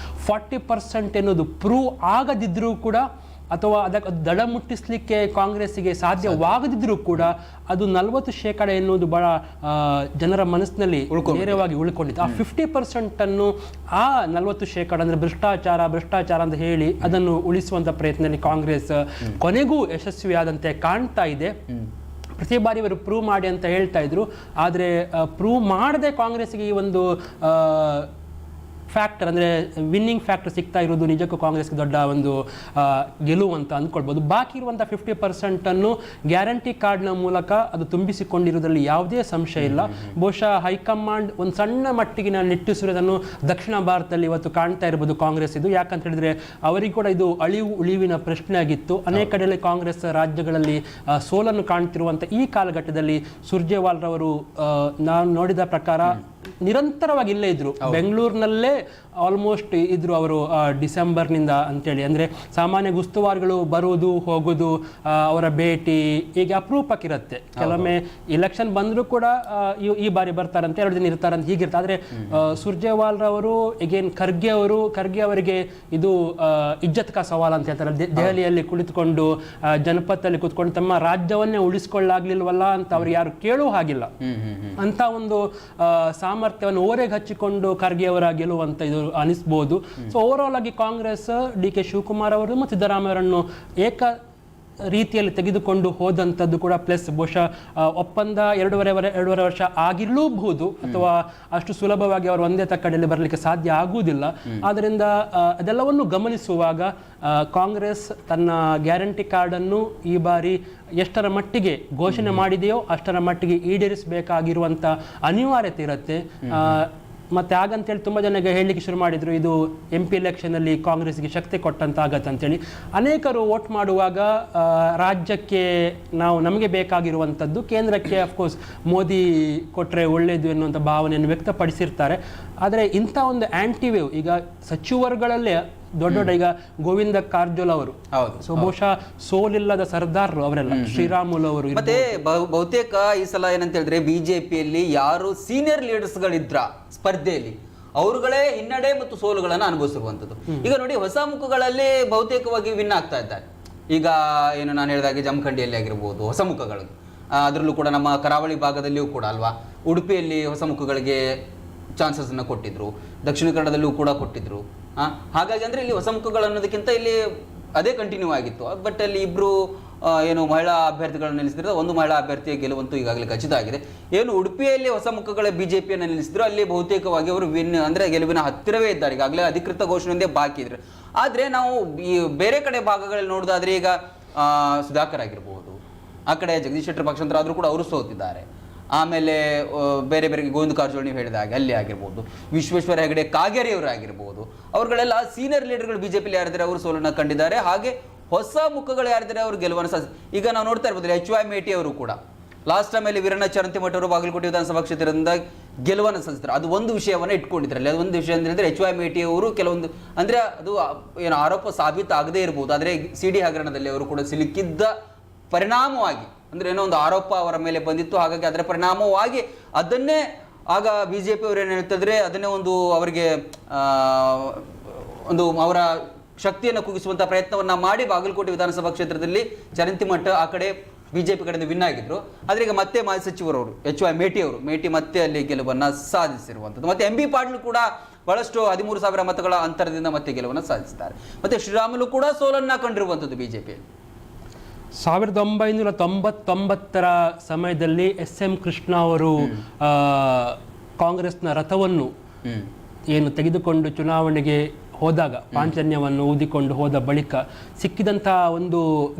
40% ಎನ್ನುವುದು ಪ್ರೂವ್ ಆಗದಿದ್ದರೂ ಕೂಡ, ಅಥವಾ ಅದಕ್ಕೆ ದಡ ಮುಟ್ಟಿಸಲಿಕ್ಕೆ ಕಾಂಗ್ರೆಸ್ಸಿಗೆ ಸಾಧ್ಯವಾಗದಿದ್ದರೂ ಕೂಡ, ಅದು 40% ಎನ್ನುವುದು ಬಹಳ ಜನರ ಮನಸ್ಸಿನಲ್ಲಿ ನೇರವಾಗಿ ಉಳ್ಕೊಂಡಿತ್ತು. ಆ 50% ಆ 40% ಅಂದರೆ ಭ್ರಷ್ಟಾಚಾರ ಅಂತ ಹೇಳಿ ಅದನ್ನು ಉಳಿಸುವಂಥ ಪ್ರಯತ್ನದಲ್ಲಿ ಕಾಂಗ್ರೆಸ್ ಕೊನೆಗೂ ಯಶಸ್ವಿಯಾದಂತೆ ಕಾಣ್ತಾ ಇದೆ. ಪ್ರತಿ ಬಾರಿ ಇವರು ಪ್ರೂವ್ ಮಾಡಿ ಅಂತ ಹೇಳ್ತಾ ಇದ್ರು, ಆದರೆ ಪ್ರೂವ್ ಮಾಡದೆ ಕಾಂಗ್ರೆಸ್ಗೆ ಈ ಒಂದು ಫ್ಯಾಕ್ಟರ್ ಅಂದರೆ ವಿನ್ನಿಂಗ್ ಫ್ಯಾಕ್ಟರ್ ಸಿಗ್ತಾ ಇರೋದು ನಿಜಕ್ಕೂ ಕಾಂಗ್ರೆಸ್ಗೆ ದೊಡ್ಡ ಒಂದು ಗೆಲುವು ಅಂತ ಅಂದ್ಕೊಳ್ಬೋದು. ಬಾಕಿ ಇರುವಂಥ 50% ಗ್ಯಾರಂಟಿ ಕಾರ್ಡ್ನ ಮೂಲಕ ಅದು ತುಂಬಿಸಿಕೊಂಡಿರೋದ್ರಲ್ಲಿ ಯಾವುದೇ ಸಂಶಯ ಇಲ್ಲ. ಬಹುಶಃ ಹೈಕಮಾಂಡ್ ಒಂದು ಸಣ್ಣ ಮಟ್ಟಿಗಿನ ನಿಟ್ಟುಸಿರೋದನ್ನು ದಕ್ಷಿಣ ಭಾರತದಲ್ಲಿ ಇವತ್ತು ಕಾಣ್ತಾ ಇರ್ಬೋದು ಕಾಂಗ್ರೆಸ್ ಇದು. ಯಾಕಂತ ಹೇಳಿದ್ರೆ ಅವರಿಗೆ ಕೂಡ ಇದು ಉಳಿವಿನ ಪ್ರಶ್ನೆ ಆಗಿತ್ತು. ಅನೇಕ ಕಡೆಯಲ್ಲಿ ಕಾಂಗ್ರೆಸ್ ರಾಜ್ಯಗಳಲ್ಲಿ ಸೋಲನ್ನು ಕಾಣ್ತಿರುವಂಥ ಈ ಕಾಲಘಟ್ಟದಲ್ಲಿ ಸುರ್ಜೇವಾಲ್ರವರು ನಾನು ನೋಡಿದ ಪ್ರಕಾರ ನಿರಂತರವಾಗಿ ಇಲ್ಲೇ ಇದ್ರು, ಬೆಂಗಳೂರಿನಲ್ಲೇ ಆಲ್ಮೋಸ್ಟ್ ಇದ್ರು ಅವರು ಡಿಸೆಂಬರ್ನಿಂದ ಅಂತೇಳಿ. ಅಂದರೆ ಸಾಮಾನ್ಯ ಉಸ್ತುವಾರಿಗಳು ಬರುವುದು ಹೋಗೋದು, ಅವರ ಭೇಟಿ ಈಗ ಅಪರೂಪಕ್ಕಿರುತ್ತೆ. ಕೆಲವೊಮ್ಮೆ ಇಲೆಕ್ಷನ್ ಬಂದರೂ ಕೂಡ ಈ ಬಾರಿ ಬರ್ತಾರಂತೆ, 2 ದಿನ ಇರ್ತಾರಂತ ಹೀಗಿರ್ತಾರೆ. ಆದರೆ ಸುರ್ಜೇವಾಲ್ರವರು ಎಗೇನ್ ಖರ್ಗೆ ಅವರಿಗೆ ಇದು ಇಜ್ಜತ್ ಕಾ ಸವಾಲ್ ಅಂತ ಹೇಳ್ತಾರೆ. ದೆಹಲಿಯಲ್ಲಿ ಕುಳಿತುಕೊಂಡು ಜನಪಥದಲ್ಲಿ ಕೂತ್ಕೊಂಡು ತಮ್ಮ ರಾಜ್ಯವನ್ನೇ ಉಳಿಸ್ಕೊಳ್ಳಾಗ್ಲಿಲ್ವಲ್ಲ ಅಂತ ಅವ್ರು ಯಾರು ಕೇಳುವ ಹಾಗಿಲ್ಲ. ಅಂತ ಒಂದು ಸಾಮರ್ಥ್ಯವನ್ನು ಓರೆಗೆ ಹಚ್ಚಿಕೊಂಡು ಖರ್ಗೆ ಅವರ ಗೆಲುವಂತ ಇದು ಅನಿಸ್ಬೋದು. ಸೊ ಓವರ್ ಆಲ್ ಆಗಿ ಕಾಂಗ್ರೆಸ್ ಡಿ.ಕೆ. ಶಿವಕುಮಾರ್ ಅವರು ಮತ್ತು ಸಿದ್ದರಾಮಯ್ಯ ಅವರನ್ನು ಏಕ ರೀತಿಯಲ್ಲಿ ತೆಗೆದುಕೊಂಡು ಹೋದಂಥದ್ದು ಕೂಡ ಪ್ಲಸ್. ಬಹುಶಃ ಒಪ್ಪಂದ 2.5 ವರ್ಷ ಆಗಿರಲೂಬಹುದು, ಅಥವಾ ಅಷ್ಟು ಸುಲಭವಾಗಿ ಅವರು ಒಂದೇ ತಕ್ಕಡಿಯಲ್ಲಿ ಬರಲಿಕ್ಕೆ ಸಾಧ್ಯ ಆಗುವುದಿಲ್ಲ. ಆದ್ದರಿಂದ ಅದೆಲ್ಲವನ್ನು ಗಮನಿಸುವಾಗ ಕಾಂಗ್ರೆಸ್ ತನ್ನ ಗ್ಯಾರಂಟಿ ಕಾರ್ಡನ್ನು ಈ ಬಾರಿ ಎಷ್ಟರ ಮಟ್ಟಿಗೆ ಘೋಷಣೆ ಮಾಡಿದೆಯೋ ಅಷ್ಟರ ಮಟ್ಟಿಗೆ ಈಡೇರಿಸಬೇಕಾಗಿರುವಂಥ ಅನಿವಾರ್ಯತೆ ಇರುತ್ತೆ. ಮತ್ತು ಹಾಗಂತೇಳಿ ತುಂಬ ಜನಗೆ ಹೇಳಲಿಕ್ಕೆ ಶುರು ಮಾಡಿದರು, ಇದು MP ಎಲೆಕ್ಷನಲ್ಲಿ ಕಾಂಗ್ರೆಸ್ಗೆ ಶಕ್ತಿ ಕೊಟ್ಟಂತ ಆಗತ್ತೆ ಅಂತೇಳಿ. ಅನೇಕರು ವೋಟ್ ಮಾಡುವಾಗ ರಾಜ್ಯಕ್ಕೆ ನಮಗೆ ಬೇಕಾಗಿರುವಂಥದ್ದು ಕೇಂದ್ರಕ್ಕೆ ಅಫ್ಕೋರ್ಸ್ ಮೋದಿ ಕೊಟ್ಟರೆ ಒಳ್ಳೆಯದು ಎನ್ನುವಂಥ ಭಾವನೆಯನ್ನು ವ್ಯಕ್ತಪಡಿಸಿರ್ತಾರೆ. ಆದರೆ ಇಂಥ ಒಂದು ಆ್ಯಂಟಿವೇವ್ ಈಗ ಸಚಿವರುಗಳಲ್ಲೇ ದೊಡ್ಡ ಈಗ ಗೋವಿಂದ ಕಾರಜೋಳ ಅವರು, ಸೊ ಬಹುಶಃ ಸೋಲಿಲ್ಲದ ಸರ್ದಾರರು ಅವರೆಲ್ಲ, ಶ್ರೀರಾಮುಲು ಅವರು. ಮತ್ತೆ ಬಹುತೇಕ ಈ ಸಲ ಏನಂತ ಹೇಳಿದ್ರೆ ಬಿಜೆಪಿಯಲ್ಲಿ ಯಾರು ಸೀನಿಯರ್ ಲೀಡರ್ಸ್ ಗಳಿದ್ರ ಸ್ಪರ್ಧೆಯಲ್ಲಿ ಅವರುಗಳೇ ಹಿನ್ನಡೆ ಮತ್ತು ಸೋಲುಗಳನ್ನು ಅನುಭವಿಸಿರುವಂಥದ್ದು. ಈಗ ನೋಡಿ, ಹೊಸ ಮುಖಗಳಲ್ಲಿ ಬಹುತೇಕವಾಗಿ ವಿನ್ ಆಗ್ತಾ ಇದ್ದಾರೆ. ಈಗ ಏನು ನಾನು ಹೇಳಿದಾಗೆ ಜಮಖಂಡಿಯಲ್ಲಿ ಆಗಿರ್ಬೋದು ಹೊಸ ಮುಖಗಳು, ಅದರಲ್ಲೂ ಕೂಡ ನಮ್ಮ ಕರಾವಳಿ ಭಾಗದಲ್ಲಿಯೂ ಕೂಡ ಅಲ್ವಾ, ಉಡುಪಿಯಲ್ಲಿ ಹೊಸ ಮುಖಗಳಿಗೆ ಚಾನ್ಸಸ್ ಅನ್ನು ಕೊಟ್ಟಿದ್ರು, ದಕ್ಷಿಣ ಕನ್ನಡದಲ್ಲೂ ಕೂಡ ಕೊಟ್ಟಿದ್ರು. ಹಾಗಾಗಿ ಅಂದ್ರೆ ಇಲ್ಲಿ ಹೊಸ ಮುಖಗಳು ಅನ್ನೋದಕ್ಕಿಂತ ಇಲ್ಲಿ ಅದೇ ಕಂಟಿನ್ಯೂ ಆಗಿತ್ತು. ಬಟ್ ಅಲ್ಲಿ ಇಬ್ರು ಏನು ಮಹಿಳಾ ಅಭ್ಯರ್ಥಿಗಳನ್ನು ನಿಲ್ಲಿಸಿದ್ರೆ ಒಂದು ಮಹಿಳಾ ಅಭ್ಯರ್ಥಿಯ ಗೆಲುವಂತೂ ಈಗಾಗಲೇ ಖಚಿತ ಆಗಿದೆ. ಏನು ಉಡುಪಿಯಲ್ಲಿ ಹೊಸ ಮುಖಗಳ ಬಿಜೆಪಿಯನ್ನು ನಿಲ್ಲಿಸಿದ್ರು, ಅಲ್ಲಿ ಬಹುತೇಕವಾಗಿ ಅವರು ಅಂದ್ರೆ ಗೆಲುವಿನ ಹತ್ತಿರವೇ ಇದ್ದಾರೆ. ಈಗಾಗಲೇ ಅಧಿಕೃತ ಘೋಷಣೆಯೊಂದೇ ಬಾಕಿ ಇದ್ರೆ. ಆದ್ರೆ ನಾವು ಈ ಬೇರೆ ಕಡೆ ಭಾಗಗಳಲ್ಲಿ ನೋಡೋದಾದ್ರೆ ಈಗ ಸುಧಾಕರ್ ಆಗಿರ್ಬೋದು, ಆ ಕಡೆ ಜಗದೀಶ್ ಶೆಟ್ಟರ್ ಪಕ್ಷಾಂತರ ಆದ್ರೂ ಕೂಡ ಅವರು ಸೋತಿದ್ದಾರೆ. ಆಮೇಲೆ ಬೇರೆ ಬೇರೆ ಗೋವಿಂದ ಕಾರಜೋಳ ನೀವು ಹೇಳಿದ ಹಾಗೆ ಅಲ್ಲಿ ಆಗಿರ್ಬೋದು, ವಿಶ್ವೇಶ್ವರ ಹೆಗಡೆ ಕಾಗೇರಿ ಅವರು ಆಗಿರ್ಬೋದು, ಅವರುಗಳೆಲ್ಲ ಸೀನಿಯರ್ ಲೀಡರ್ಗಳು ಬಿಜೆಪಿಲಿ ಯಾರಿದ್ದಾರೆ ಅವರು ಸೋಲನ್ನು ಕಂಡಿದ್ದಾರೆ. ಹಾಗೆ ಹೊಸ ಮುಖಗಳು ಯಾರಿದ್ದಾರೆ ಅವರು ಗೆಲುವನ್ನು ಸಾಧಿಸಿ. ಈಗ ನಾವು ನೋಡ್ತಾ ಇರ್ಬೋದು HY ಮೇಟಿ ಅವರು ಕೂಡ ಲಾಸ್ಟ್ ಟೈಮ್ ಅಲ್ಲಿ ವೀರಣ್ಣ ಚರಂತಿಮಠ ಅವರು ಬಾಗಲಕೋಟೆ ವಿಧಾನಸಭಾ ಕ್ಷೇತ್ರದಿಂದ ಗೆಲುವನ್ನು ಸಾಧಿಸ್ತಾರೆ. ಅದು ಒಂದು ವಿಷಯವನ್ನು ಇಟ್ಕೊಂಡಿದ್ರಲ್ಲಿ. ಅದು ಒಂದು ವಿಷಯ ಅಂದ್ರೆ HY ಮೇಟಿ ಅವರು ಕೆಲವೊಂದು ಅಂದ್ರೆ ಅದು ಏನು ಆರೋಪ ಸಾಬೀತಾಗದೇ ಇರ್ಬೋದು, ಆದರೆ CD ಹಗರಣದಲ್ಲಿ ಅವರು ಕೂಡ ಸಿಲುಕಿದ್ದ ಪರಿಣಾಮವಾಗಿ, ಅಂದ್ರೆ ಏನೋ ಒಂದು ಆರೋಪ ಅವರ ಮೇಲೆ ಬಂದಿತ್ತು, ಹಾಗಾಗಿ ಅದರ ಪರಿಣಾಮವಾಗಿ ಅದನ್ನೇ ಆಗ ಬಿಜೆಪಿ ಅವರು ಏನು ಹೇಳ್ತಿದ್ರೆ ಅದನ್ನೇ ಒಂದು ಅವರಿಗೆ ಒಂದು ಅವರ ಶಕ್ತಿಯನ್ನು ಕುಗ್ಗಿಸುವಂತ ಪ್ರಯತ್ನವನ್ನ ಮಾಡಿ ಬಾಗಲಕೋಟೆ ವಿಧಾನಸಭಾ ಕ್ಷೇತ್ರದಲ್ಲಿ ಚರಂತಿಮಠ ಆ ಕಡೆ ಬಿಜೆಪಿ ಕಡೆಯಿಂದ ವಿನ್ ಆಗಿದ್ರು. ಆದ್ರೆ ಈಗ ಮತ್ತೆ ಮಾಜಿ ಸಚಿವರವರು HY ಮೇಟಿ ಮತ್ತೆ ಅಲ್ಲಿ ಗೆಲುವನ್ನ ಸಾಧಿಸಿರುವಂಥದ್ದು. ಮತ್ತೆ MB ಪಾಟೀಲ್ ಕೂಡ ಬಹಳಷ್ಟು 13,000 ಮತಗಳ ಅಂತರದಿಂದ ಮತ್ತೆ ಗೆಲುವನ್ನು ಸಾಧಿಸಿದ್ದಾರೆ. ಮತ್ತೆ ಶ್ರೀರಾಮುಲು ಕೂಡ ಸೋಲನ್ನ ಕಂಡಿರುವಂಥದ್ದು ಬಿಜೆಪಿಯಲ್ಲಿ. 1999 ಸಮಯದಲ್ಲಿ SM ಕೃಷ್ಣ ಅವರು ಕಾಂಗ್ರೆಸ್ನ ರಥವನ್ನು ಏನು ತೆಗೆದುಕೊಂಡು ಚುನಾವಣೆಗೆ ಹೋದಾಗ ಪಾಂಚನ್ಯವನ್ನು ಊದಿಕೊಂಡು ಹೋದ ಬಳಿಕ ಸಿಕ್ಕಿದಂತ ಒಂದು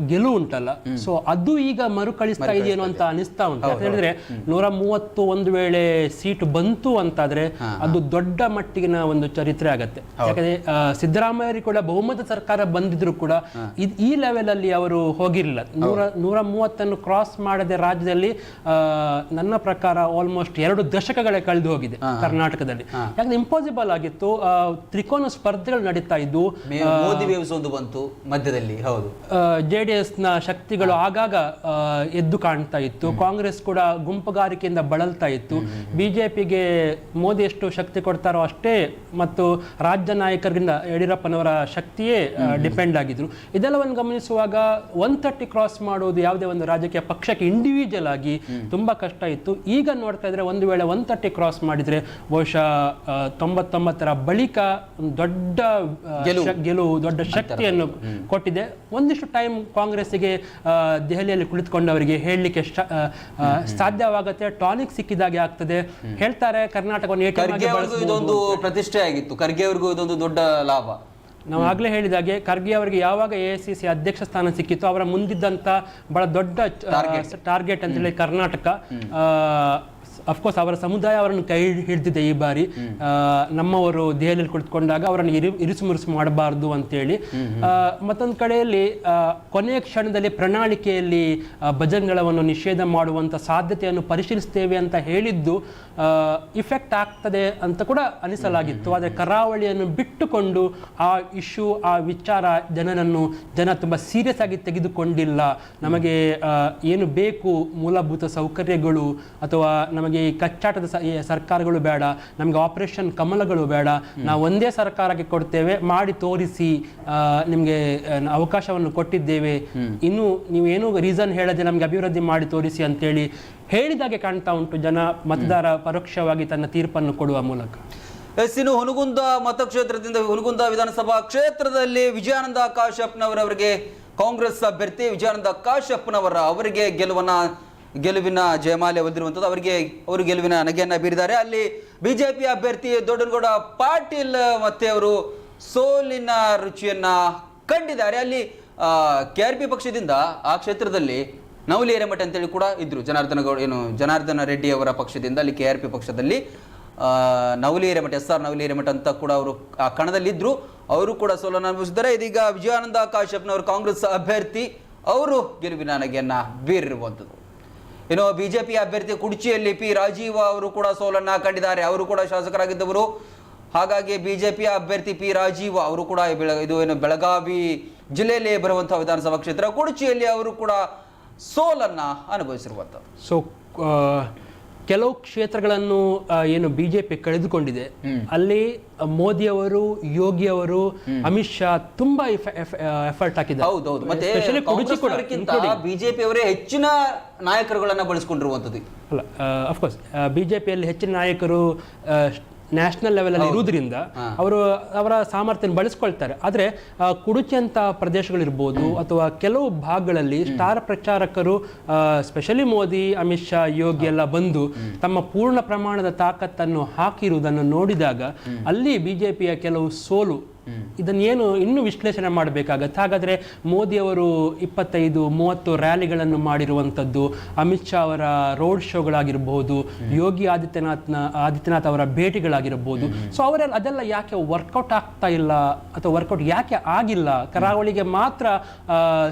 ಗೆಲುವು ಉಂಟಲ್ಲ, ಸೊ ಅದು ಈಗ ಮರುಕಳಿಸ್ತಾ ಇದೆಯೇನೋ ಅಂತ ಅನಿಸ್ತಾ ಉಂಟು. ಯಾಕಂದ್ರೆ 130 ಒಂದು ವೇಳೆ ಸೀಟು ಬಂತು ಅಂತಾದ್ರೆ ಅದು ದೊಡ್ಡ ಮಟ್ಟಿಗಿನ ಒಂದು ಚರಿತ್ರೆ ಆಗತ್ತೆ. ಯಾಕಂದ್ರೆ ಸಿದ್ದರಾಮಯ್ಯ ಕೂಡ ಬಹುಮತ ಸರ್ಕಾರ ಬಂದಿದ್ರು ಕೂಡ ಈ ಲೆವೆಲ್ ಅಲ್ಲಿ ಅವರು ಹೋಗಿರಲಿಲ್ಲ. 130 ಕ್ರಾಸ್ ಮಾಡದೆ ರಾಜ್ಯದಲ್ಲಿ ನನ್ನ ಪ್ರಕಾರ ಆಲ್ಮೋಸ್ಟ್ 2 ದಶಕಗಳೇ ಕಳೆದು ಹೋಗಿದೆ ಕರ್ನಾಟಕದಲ್ಲಿ. ಯಾಕಂದ್ರೆ ಇಂಪಾಸಿಬಲ್ ಆಗಿತ್ತು. ತ್ರಿಕೋನ ಸ್ಪರ್ಧೆ ನಡೀತಾ ಇದ್ದು, ಮೋದಿ ವೇವ್ಸ್ ಒಂದು ಬಂತು ಮಧ್ಯದಲ್ಲಿ. ಹೌದು, JDS ನ ಶಕ್ತಿಗಳು ಆಗಾಗ ಎದ್ದು ಕಾಣ್ತಾ ಇತ್ತು. ಕಾಂಗ್ರೆಸ್ ಕೂಡ ಗುಂಪುಗಾರಿಕೆಯಿಂದ ಬಳಲ್ತಾ ಇತ್ತು. ಬಿಜೆಪಿಗೆ ಮೋದಿ ಎಷ್ಟು ಶಕ್ತಿ ಕೊಡ್ತಾರೋ ಅಷ್ಟೇ, ಮತ್ತು ರಾಜ್ಯ ನಾಯಕರಿಂದ ಯಡಿಯೂರಪ್ಪನವರ ಶಕ್ತಿಯೇ ಡಿಪೆಂಡ್ ಆಗಿದ್ರು. ಇದೆಲ್ಲವನ್ನು ಗಮನಿಸುವಾಗ 130 ಕ್ರಾಸ್ ಮಾಡೋದು ಯಾವುದೇ ಒಂದು ರಾಜಕೀಯ ಪಕ್ಷಕ್ಕೆ ಇಂಡಿವಿಜುವಲ್ ಆಗಿ ತುಂಬಾ ಕಷ್ಟ ಇತ್ತು. ಈಗ ನೋಡ್ತಾ ಇದ್ರೆ ಒಂದು ವೇಳೆ 130 ಕ್ರಾಸ್ ಮಾಡಿದ್ರೆ ಬಹುಶಃ 99 ಬಳಿಕ ದೊಡ್ಡ ಗೆಲುವು, ದೊಡ್ಡ ಶಕ್ತಿಯನ್ನು ಕೊಟ್ಟಿದೆ. ಒಂದಿಷ್ಟು ಟೈಮ್ ಕಾಂಗ್ರೆಸ್ಸಿಗೆ ದೆಹಲಿಯಲ್ಲಿ ಕುಳಿತುಕೊಂಡವರಿಗೆ ಹೇಳಲಿಕ್ಕೆ ಸಾಧ್ಯವಾಗುತ್ತೆ. ಟಾನಿಕ್ ಸಿಕ್ಕಿದಾಗೆ ಆಗ್ತದೆ ಹೇಳ್ತಾರೆ. ಕರ್ನಾಟಕವನ್ನು ಇದೊಂದು ಪ್ರತಿಷ್ಠೆ ಆಗಿತ್ತು. ಖರ್ಗೆ ಅವರಿಗೂ ಇದೊಂದು ದೊಡ್ಡ ಲಾಭ. ನಾವು ಆಗ್ಲೇ ಹೇಳಿದಾಗೆ ಖರ್ಗೆ ಅವರಿಗೆ ಯಾವಾಗ AICC ಅಧ್ಯಕ್ಷ ಸ್ಥಾನ ಸಿಕ್ಕಿತ್ತು, ಅವರ ಮುಂದಿದ್ದಂತ ಬಹಳ ದೊಡ್ಡ ಟಾರ್ಗೆಟ್ ಅಂತ ಹೇಳಿ ಕರ್ನಾಟಕ. ಅಫ್ಕೋರ್ಸ್ ಅವರ ಸಮುದಾಯ ಅವರನ್ನು ಕೈ ಹಿಡಿದಿದೆ ಈ ಬಾರಿ. ನಮ್ಮವರು ದೆಹಲಿಯಲ್ಲಿ ಕುಳಿತುಕೊಂಡಾಗ ಅವರನ್ನು ಇರಿಸು ಮುರಿಸು ಮಾಡಬಾರ್ದು ಅಂತೇಳಿ. ಮತ್ತೊಂದು ಕಡೆಯಲ್ಲಿ ಕೊನೆಯ ಕ್ಷಣದಲ್ಲಿ ಪ್ರಣಾಳಿಕೆಯಲ್ಲಿ ಭಜನ್ಗಳನ್ನು ನಿಷೇಧ ಮಾಡುವಂಥ ಸಾಧ್ಯತೆಯನ್ನು ಪರಿಶೀಲಿಸ್ತೇವೆ ಅಂತ ಹೇಳಿದ್ದು ಇಫೆಕ್ಟ್ ಆಗ್ತದೆ ಅಂತ ಕೂಡ ಅನಿಸಲಾಗಿತ್ತು. ಆದರೆ ಕರಾವಳಿಯನ್ನು ಬಿಟ್ಟುಕೊಂಡು ಆ ಇಶ್ಯೂ, ಆ ವಿಚಾರ ಜನ ತುಂಬ ಸೀರಿಯಸ್ ಆಗಿ ತೆಗೆದುಕೊಂಡಿಲ್ಲ. ನಮಗೆ ಏನು ಬೇಕು, ಮೂಲಭೂತ ಸೌಕರ್ಯಗಳು ಅಥವಾ ನಮಗೆ ಕಚ್ಚಾಟದ ಸರ್ಕಾರಗಳು ಬೇಡ, ನಮಗೆ ಆಪರೇಷನ್ ಕಮಲಗಳು ಬೇಡ, ನಾವು ಒಂದೇ ಸರ್ಕಾರಕ್ಕೆ ಕೊಡ್ತೇವೆ, ಮಾಡಿ ತೋರಿಸಿ, ನಿಮಗೆ ಅವಕಾಶವನ್ನು ಕೊಟ್ಟಿದ್ದೇವೆ, ಇನ್ನು ನೀವೇನು ರೀಸನ್ ಹೇಳದೆ ನಮಗೆ ಅಭಿವೃದ್ಧಿ ಮಾಡಿ ತೋರಿಸಿ ಅಂತೇಳಿ ಹೇಳಿದಾಗೆ ಕಾಣ್ತಾ ಉಂಟು. ಜನ ಮತದಾರ ಪರೋಕ್ಷವಾಗಿ ತನ್ನ ತೀರ್ಪನ್ನು ಕೊಡುವ ಮೂಲಕ. ಇನ್ನು ಹುನಗುಂದ ಮತಕ್ಷೇತ್ರದಿಂದ ಹುನಗುಂದ ವಿಧಾನಸಭಾ ಕ್ಷೇತ್ರದಲ್ಲಿ ವಿಜಯಾನಂದ ಕಾಶ್ಯಪ್ನವರವರಿಗೆ ಕಾಂಗ್ರೆಸ್ ಅಭ್ಯರ್ಥಿ ವಿಜಯಾನಂದ ಕಾಶ್ಯಪ್ನವರ ಅವರಿಗೆ ಗೆಲುವಿನ ಜಯಮಾಲೆ ಹೊಂದಿರುವಂಥದ್ದು. ಅವರು ಗೆಲುವಿನ ನಗೆಯನ್ನ ಬೀರಿದ್ದಾರೆ. ಅಲ್ಲಿ ಬಿಜೆಪಿ ಅಭ್ಯರ್ಥಿ ದೊಡ್ಡನಗೌಡ ಪಾಟೀಲ್ ಮತ್ತೆ ಅವರು ಸೋಲಿನ ರುಚಿಯನ್ನ ಕಂಡಿದ್ದಾರೆ. ಅಲ್ಲಿ KRP ಪಕ್ಷದಿಂದ ಆ ಕ್ಷೇತ್ರದಲ್ಲಿ ನವಲಿ ಹಿರೇಮಠ ಅಂತೇಳಿ ಕೂಡ ಇದ್ರು. ಜನಾರ್ದನ ರೆಡ್ಡಿ ಅವರ ಪಕ್ಷದಿಂದ ಅಲ್ಲಿ KRP ಪಕ್ಷದಲ್ಲಿ ನವಲಿ ಹಿರೇಮಠ, SR ನವಲಿ ಹಿರೇಮಠ ಅಂತ ಕೂಡ ಅವರು ಆ ಕಣದಲ್ಲಿದ್ದರು. ಅವರು ಕೂಡ ಸೋಲನ್ನು ಅನುಭವಿಸಿದ್ದಾರೆ. ಇದೀಗ ವಿಜಯಾನಂದ ಕಾಶ್ಯಪ್ನವರು ಕಾಂಗ್ರೆಸ್ ಅಭ್ಯರ್ಥಿ, ಅವರು ಗೆಲುವಿನ ನಗೆಯನ್ನ ಬೀರಿರುವಂಥದ್ದು. ಇನ್ನು ಬಿಜೆಪಿ ಅಭ್ಯರ್ಥಿ ಕುಡ್ಚಿಯಲ್ಲಿ P ರಾಜೀವ ಅವರು ಕೂಡ ಸೋಲನ್ನ ಕಂಡಿದ್ದಾರೆ. ಅವರು ಕೂಡ ಶಾಸಕರಾಗಿದ್ದವರು. ಹಾಗಾಗಿ ಬಿಜೆಪಿ ಅಭ್ಯರ್ಥಿ P ರಾಜೀವ ಅವರು ಕೂಡ ಬೆಳಗಾವಿ ಜಿಲ್ಲೆಯಲ್ಲಿ ಬರುವಂತಹ ವಿಧಾನಸಭಾ ಕ್ಷೇತ್ರ ಕುಡ್ಚಿಯಲ್ಲಿ ಅವರು ಕೂಡ ಸೋಲನ್ನ ಅನುಭವಿಸಿರುವಂಥದ್ದು. ಸೊ ಕೆಲವು ಕ್ಷೇತ್ರಗಳನ್ನು ಏನು ಬಿಜೆಪಿ ಕಳೆದುಕೊಂಡಿದೆ, ಅಲ್ಲಿ ಮೋದಿಯವರು, ಯೋಗಿಯವರು, ಅಮಿತ್ ಶಾ ತುಂಬಾ ಎಫರ್ಟ್ ಹಾಕಿದ್ದಾರೆ. ಹೌದೌದು. ಮತ್ತೆ ಬಿಜೆಪಿ ಅವರೇ ಹೆಚ್ಚಿನ ನಾಯಕರುಗಳನ್ನ ಬಳಸಿಕೊಂಡಿರುವಂಥದ್ದು. ಅಲ್ಲ, ಅಫ್ಕೋರ್ಸ್ ಬಿಜೆಪಿಯಲ್ಲಿ ಹೆಚ್ಚಿನ ನಾಯಕರು ನ್ಯಾಷನಲ್ ಲೆವೆಲ್ ಅಲ್ಲಿ ಇರುವುದರಿಂದ ಅವರ ಸಾಮರ್ಥ್ಯ ಬಳಸ್ಕೊಳ್ತಾರೆ. ಆದರೆ ಕುಡುಚಿ ಅಂತ ಪ್ರದೇಶಗಳಿರ್ಬೋದು ಅಥವಾ ಕೆಲವು ಭಾಗಗಳಲ್ಲಿ ಸ್ಟಾರ್ ಪ್ರಚಾರಕರು, ಸ್ಪೆಷಲಿ ಮೋದಿ, ಅಮಿತ್ ಶಾ, ಯೋಗಿ ಎಲ್ಲ ಬಂದು ತಮ್ಮ ಪೂರ್ಣ ಪ್ರಮಾಣದ ತಾಕತ್ತನ್ನು ಹಾಕಿರುವುದನ್ನು ನೋಡಿದಾಗ ಅಲ್ಲಿ ಬಿಜೆಪಿಯ ಕೆಲವು ಸೋಲು, ಇದನ್ನೇನು ಇನ್ನೂ ವಿಶ್ಲೇಷಣೆ ಮಾಡಬೇಕಾಗತ್ತೆ. ಹಾಗಾದರೆ ಮೋದಿಯವರು 25-30 ರ್ಯಾಲಿಗಳನ್ನು ಮಾಡಿರುವಂಥದ್ದು, ಅಮಿತ್ ಶಾ ಅವರ ರೋಡ್ ಶೋಗಳಾಗಿರ್ಬೋದು, ಯೋಗಿ ಆದಿತ್ಯನಾಥ್ ಅವರ ಭೇಟಿಗಳಾಗಿರ್ಬೋದು, ಸೊ ಅದೆಲ್ಲ ಯಾಕೆ ವರ್ಕೌಟ್ ಆಗ್ತಾ ಇಲ್ಲ ಅಥವಾ ವರ್ಕೌಟ್ ಯಾಕೆ ಆಗಿಲ್ಲ, ಕರಾವಳಿಗೆ ಮಾತ್ರ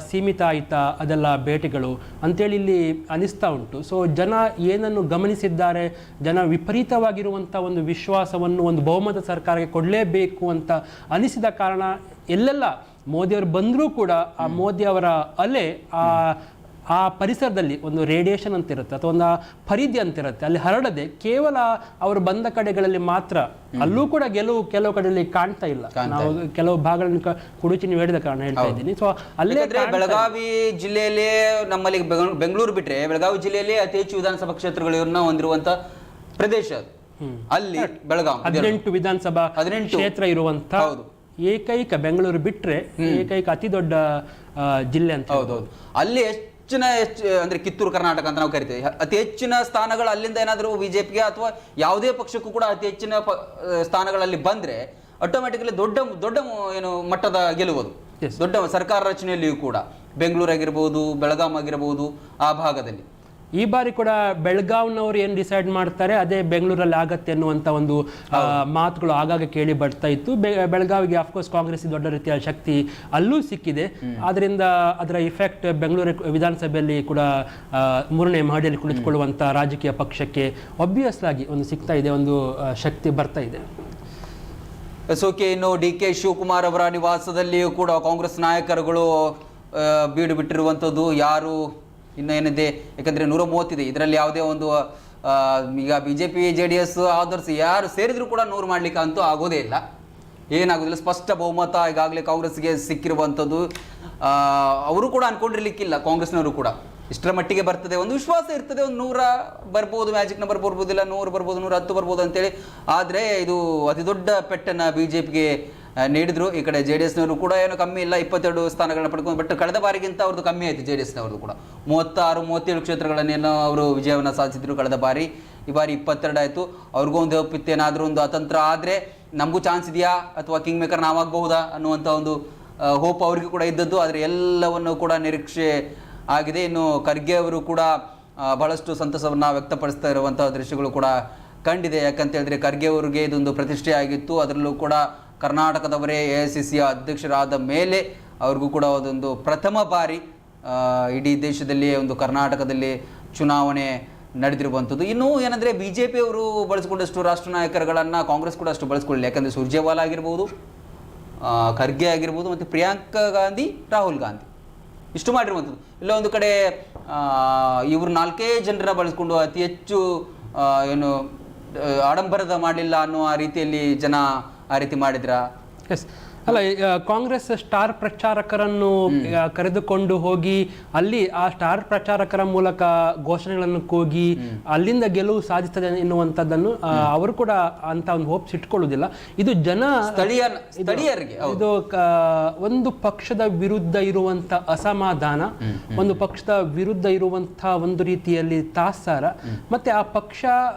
ಸೀಮಿತ ಆಯಿತಾ ಅದೆಲ್ಲ ಭೇಟಿಗಳು ಅಂತೇಳಿ ಇಲ್ಲಿ ಅನಿಸ್ತಾ ಉಂಟು. ಸೊ ಜನ ಏನನ್ನು ಗಮನಿಸಿದ್ದಾರೆ, ಜನ ವಿಪರೀತವಾಗಿರುವಂಥ ಒಂದು ವಿಶ್ವಾಸವನ್ನು ಒಂದು ಬಹುಮತ ಸರ್ಕಾರಕ್ಕೆ ಕೊಡಲೇಬೇಕು ಅಂತ ಅನಿಸಿದ ಕಾರಣ ಎಲ್ಲೆಲ್ಲ ಮೋದಿಯವರು ಬಂದರೂ ಕೂಡ ಆ ಮೋದಿಯವರ ಅಲೆ ಆ ಪರಿಸರದಲ್ಲಿ ಒಂದು ರೇಡಿಯೇಷನ್ ಅಂತ ಇರುತ್ತೆ ಅಥವಾ ಒಂದು ಪರಿಧಿ ಅಂತ ಇರುತ್ತೆ, ಅಲ್ಲಿ ಹರಡದೆ ಕೇವಲ ಅವರು ಬಂದ ಕಡೆಗಳಲ್ಲಿ ಮಾತ್ರ, ಅಲ್ಲೂ ಕೂಡ ಕೆಲವು ಕಡೆಯಲ್ಲಿ ಕಾಣ್ತಾ ಇಲ್ಲ. ನಾವು ಕೆಲವು ಭಾಗಗಳನ್ನು ಕುಡುಚಿ ನೀವು ಹೇಳಿದ ಕಾರಣ ಹೇಳ್ತಾ ಇದ್ದೀನಿ. ಸೊ ಅಲ್ಲೇ ಬೆಳಗಾವಿ ಜಿಲ್ಲೆಯಲ್ಲಿ ನಮ್ಮಲ್ಲಿ ಬೆಂಗಳೂರು ಬಿಟ್ರೆ ಬೆಳಗಾವಿ ಜಿಲ್ಲೆಯಲ್ಲಿ ಅತಿ ಹೆಚ್ಚು ವಿಧಾನಸಭಾ ಕ್ಷೇತ್ರಗಳನ್ನ ಹೊಂದಿರುವಂತ ಪ್ರದೇಶ ಅದು. ಅಲ್ಲಿ ಬೆಳಗಾವಿ 18 ವಿಧಾನಸಭಾ ಕ್ಷೇತ್ರ ಇರುವಂತ ಏಕೈಕ, ಬೆಂಗಳೂರು ಬಿಟ್ರೆ ಏಕೈಕ ಅತಿ ದೊಡ್ಡ ಜಿಲ್ಲೆ ಅಂತ. ಹೌದೌದು. ಅಲ್ಲಿ ಅಂದ್ರೆ ಕಿತ್ತೂರು ಕರ್ನಾಟಕ ಅಂತ ನಾವು ಕರಿತೇವೆ. ಅತಿ ಹೆಚ್ಚಿನ ಸ್ಥಾನಗಳು ಅಲ್ಲಿಂದ ಏನಾದರೂ ಬಿಜೆಪಿಗೆ ಅಥವಾ ಯಾವುದೇ ಪಕ್ಷಕ್ಕೂ ಕೂಡ ಅತಿ ಹೆಚ್ಚಿನ ಸ್ಥಾನಗಳಲ್ಲಿ ಬಂದ್ರೆ ಆಟೋಮ್ಯಾಟಿಕಲಿ ದೊಡ್ಡ ಏನು ಮಟ್ಟದ ಗೆಲುವುದು, ದೊಡ್ಡ ಸರ್ಕಾರ ರಚನೆಯಲ್ಲಿಯೂ ಕೂಡ ಬೆಂಗಳೂರು ಆಗಿರ್ಬೋದು, ಬೆಳಗಾಂ ಆಗಿರ್ಬೋದು, ಆ ಭಾಗದಲ್ಲಿ. ಈ ಬಾರಿ ಕೂಡ ಬೆಳಗಾವ್ನವ್ರು ಏನು ಡಿಸೈಡ್ ಮಾಡ್ತಾರೆ ಅದೇ ಬೆಂಗಳೂರಲ್ಲಿ ಆಗತ್ತೆ ಅನ್ನುವಂಥ ಒಂದು ಮಾತುಗಳು ಆಗಾಗ ಕೇಳಿ ಬರ್ತಾ ಇತ್ತು. ಬೆಳಗಾವಿಗೆ ಅಫ್ಕೋರ್ಸ್ ಕಾಂಗ್ರೆಸ್ ದೊಡ್ಡ ರೀತಿಯ ಶಕ್ತಿ ಅಲ್ಲೂ ಸಿಕ್ಕಿದೆ. ಆದ್ದರಿಂದ ಅದರ ಇಫೆಕ್ಟ್ ಬೆಂಗಳೂರು ವಿಧಾನಸಭೆಯಲ್ಲಿ ಕೂಡ 3ನೇ ಮಹಡಿಯಲ್ಲಿ ಕುಳಿತುಕೊಳ್ಳುವಂಥ ರಾಜಕೀಯ ಪಕ್ಷಕ್ಕೆ ಆಬ್ವಿಯಸ್ ಆಗಿ ಒಂದು ಸಿಗ್ತಾ ಇದೆ, ಒಂದು ಶಕ್ತಿ ಬರ್ತಾ ಇದೆ. ಸೋಕೆ ಇನ್ನು DK ಶಿವಕುಮಾರ್ ಅವರ ನಿವಾಸದಲ್ಲಿಯೂ ಕೂಡ ಕಾಂಗ್ರೆಸ್ ನಾಯಕರುಗಳು ಬೀಡು ಬಿಟ್ಟಿರುವಂಥದ್ದು. ಯಾರು ಇನ್ನೇನಿದೆ, ಯಾಕಂದರೆ 130 ಇದೆ, ಇದರಲ್ಲಿ ಯಾವುದೇ ಒಂದು ಈಗ BJP JDS ಆದರ್ಸ್ ಯಾರು ಸೇರಿದ್ರು ಕೂಡ 100 ಮಾಡಲಿಕ್ಕೆ ಅಂತೂ ಆಗೋದೇ ಇಲ್ಲ, ಏನಾಗೋದಿಲ್ಲ. ಸ್ಪಷ್ಟ ಬಹುಮತ ಈಗಾಗಲೇ ಕಾಂಗ್ರೆಸ್ಗೆ ಸಿಕ್ಕಿರುವಂಥದ್ದು. ಅವರು ಕೂಡ ಅನ್ಕೊಂಡಿರ್ಲಿಕ್ಕಿಲ್ಲ, ಕಾಂಗ್ರೆಸ್ನವರು ಕೂಡ ಇಷ್ಟರ ಮಟ್ಟಿಗೆ ಬರ್ತದೆ, ಒಂದು ವಿಶ್ವಾಸ ಇರ್ತದೆ, ಒಂದು 100 ಬರ್ಬೋದು, ಮ್ಯಾಜಿಕ್ ನಂಬರ್ ಬರ್ಬೋದಿಲ್ಲ, 100 ಬರ್ಬೋದು, 110 ಬರ್ಬೋದು ಅಂತೇಳಿ. ಆದರೆ ಇದು ಅತಿ ದೊಡ್ಡ ಪೆಟ್ಟನ್ನು BJPಗೆ ನೀಡಿದ್ರು. ಈ ಕಡೆ JDSನವರು ಕೂಡ ಏನು ಕಮ್ಮಿ ಇಲ್ಲ, 22 ಸ್ಥಾನಗಳನ್ನ ಪಡ್ಕೊಂಡು. ಬಟ್ ಕಳೆದ ಬಾರಿಗಿಂತ ಅವ್ರದ್ದು ಕಮ್ಮಿ ಆಯಿತು. JDSನವ್ರದ್ದು ಕೂಡ 36-37 ಕ್ಷೇತ್ರಗಳನ್ನೇನೋ ಅವರು ವಿಜಯವನ್ನು ಸಾಧಿಸಿದ್ರು ಕಳೆದ ಬಾರಿ. ಈ ಬಾರಿ 22 ಆಯಿತು. ಅವ್ರಿಗೂ ಒಂದು ಏನಾದರೂ ಒಂದು ಅತಂತ್ರ ಆದರೆ ನಮಗೂ ಚಾನ್ಸ್ ಇದೆಯಾ ಅಥವಾ ಕಿಂಗ್ ಮೇಕರ್ ನಾವಾಗಬಹುದಾ ಅನ್ನುವಂಥ ಒಂದು ಹೋಪ್ ಅವ್ರಿಗೂ ಕೂಡ ಇದ್ದದ್ದು. ಆದರೆ ಎಲ್ಲವನ್ನು ಕೂಡ ನಿರೀಕ್ಷೆ ಆಗಿದೆ. ಇನ್ನು ಖರ್ಗೆ ಅವರು ಕೂಡ ಬಹಳಷ್ಟು ಸಂತಸವನ್ನು ವ್ಯಕ್ತಪಡಿಸ್ತಾ ಇರುವಂಥ ದೃಶ್ಯಗಳು ಕೂಡ ಕಂಡಿದೆ. ಯಾಕಂತ ಹೇಳಿದ್ರೆ ಖರ್ಗೆ ಅವರಿಗೆ ಇದೊಂದು ಪ್ರತಿಷ್ಠೆ ಆಗಿತ್ತು. ಅದರಲ್ಲೂ ಕೂಡ ಕರ್ನಾಟಕದವರೇ AICC ಅಧ್ಯಕ್ಷರಾದ ಮೇಲೆ ಅವ್ರಿಗೂ ಕೂಡ ಅದೊಂದು ಪ್ರಥಮ ಬಾರಿ ಇಡೀ ದೇಶದಲ್ಲಿ ಒಂದು ಕರ್ನಾಟಕದಲ್ಲಿ ಚುನಾವಣೆ ನಡೆದಿರುವಂಥದ್ದು. ಇನ್ನೂ ಏನಂದರೆ BJP ಅವರು ಬಳಸಿಕೊಂಡಷ್ಟು ರಾಷ್ಟ್ರ ನಾಯಕರುಗಳನ್ನು ಕಾಂಗ್ರೆಸ್ ಕೂಡ ಅಷ್ಟು ಬಳಸ್ಕೊಳ್ಳಿ. ಯಾಕಂದರೆ ಸುರ್ಜೇವಾಲಾ ಆಗಿರ್ಬೋದು, ಖರ್ಗೆ ಆಗಿರ್ಬೋದು, ಮತ್ತು ಪ್ರಿಯಾಂಕಾ ಗಾಂಧಿ, ರಾಹುಲ್ ಗಾಂಧಿ ಇಷ್ಟು ಮಾಡಿರುವಂಥದ್ದು. ಇಲ್ಲ ಒಂದು ಕಡೆ ಇವರು 4 ಜನರನ್ನ ಬಳಸ್ಕೊಂಡು ಅತಿ ಹೆಚ್ಚು ಏನು ಆಡಂಬರದ ಮಾಡಲಿಲ್ಲ ಅನ್ನೋ ಆ ರೀತಿಯಲ್ಲಿ ಜನ ಆ ರೀತಿ ಮಾಡಿದ್ರ. ಎಸ್, ಅಲ್ಲ, ಕಾಂಗ್ರೆಸ್ ಸ್ಟಾರ್ ಪ್ರಚಾರಕರನ್ನು ಕರೆದುಕೊಂಡು ಹೋಗಿ ಅಲ್ಲಿ ಆ ಸ್ಟಾರ್ ಪ್ರಚಾರಕರ ಮೂಲಕ ಘೋಷಣೆಗಳನ್ನು ಕೂಗಿ ಅಲ್ಲಿಂದ ಗೆಲುವು ಸಾಧಿಸ್ತದೆ ಎನ್ನುವಂಥದ್ದನ್ನು ಅವರು ಕೂಡ ಅಂತ ಒಂದು ಹೋಪ್ಸ್ ಇಟ್ಕೊಳ್ಳುವುದಿಲ್ಲ. ಇದು ಸ್ಥಳೀಯರಿಗೆ ಇದು ಒಂದು ಪಕ್ಷದ ವಿರುದ್ಧ ಇರುವಂಥ ಅಸಮಾಧಾನ, ಒಂದು ಪಕ್ಷದ ವಿರುದ್ಧ ಇರುವಂಥ ಒಂದು ರೀತಿಯಲ್ಲಿ ತಾತ್ಸಾರ, ಮತ್ತೆ ಆ ಪಕ್ಷ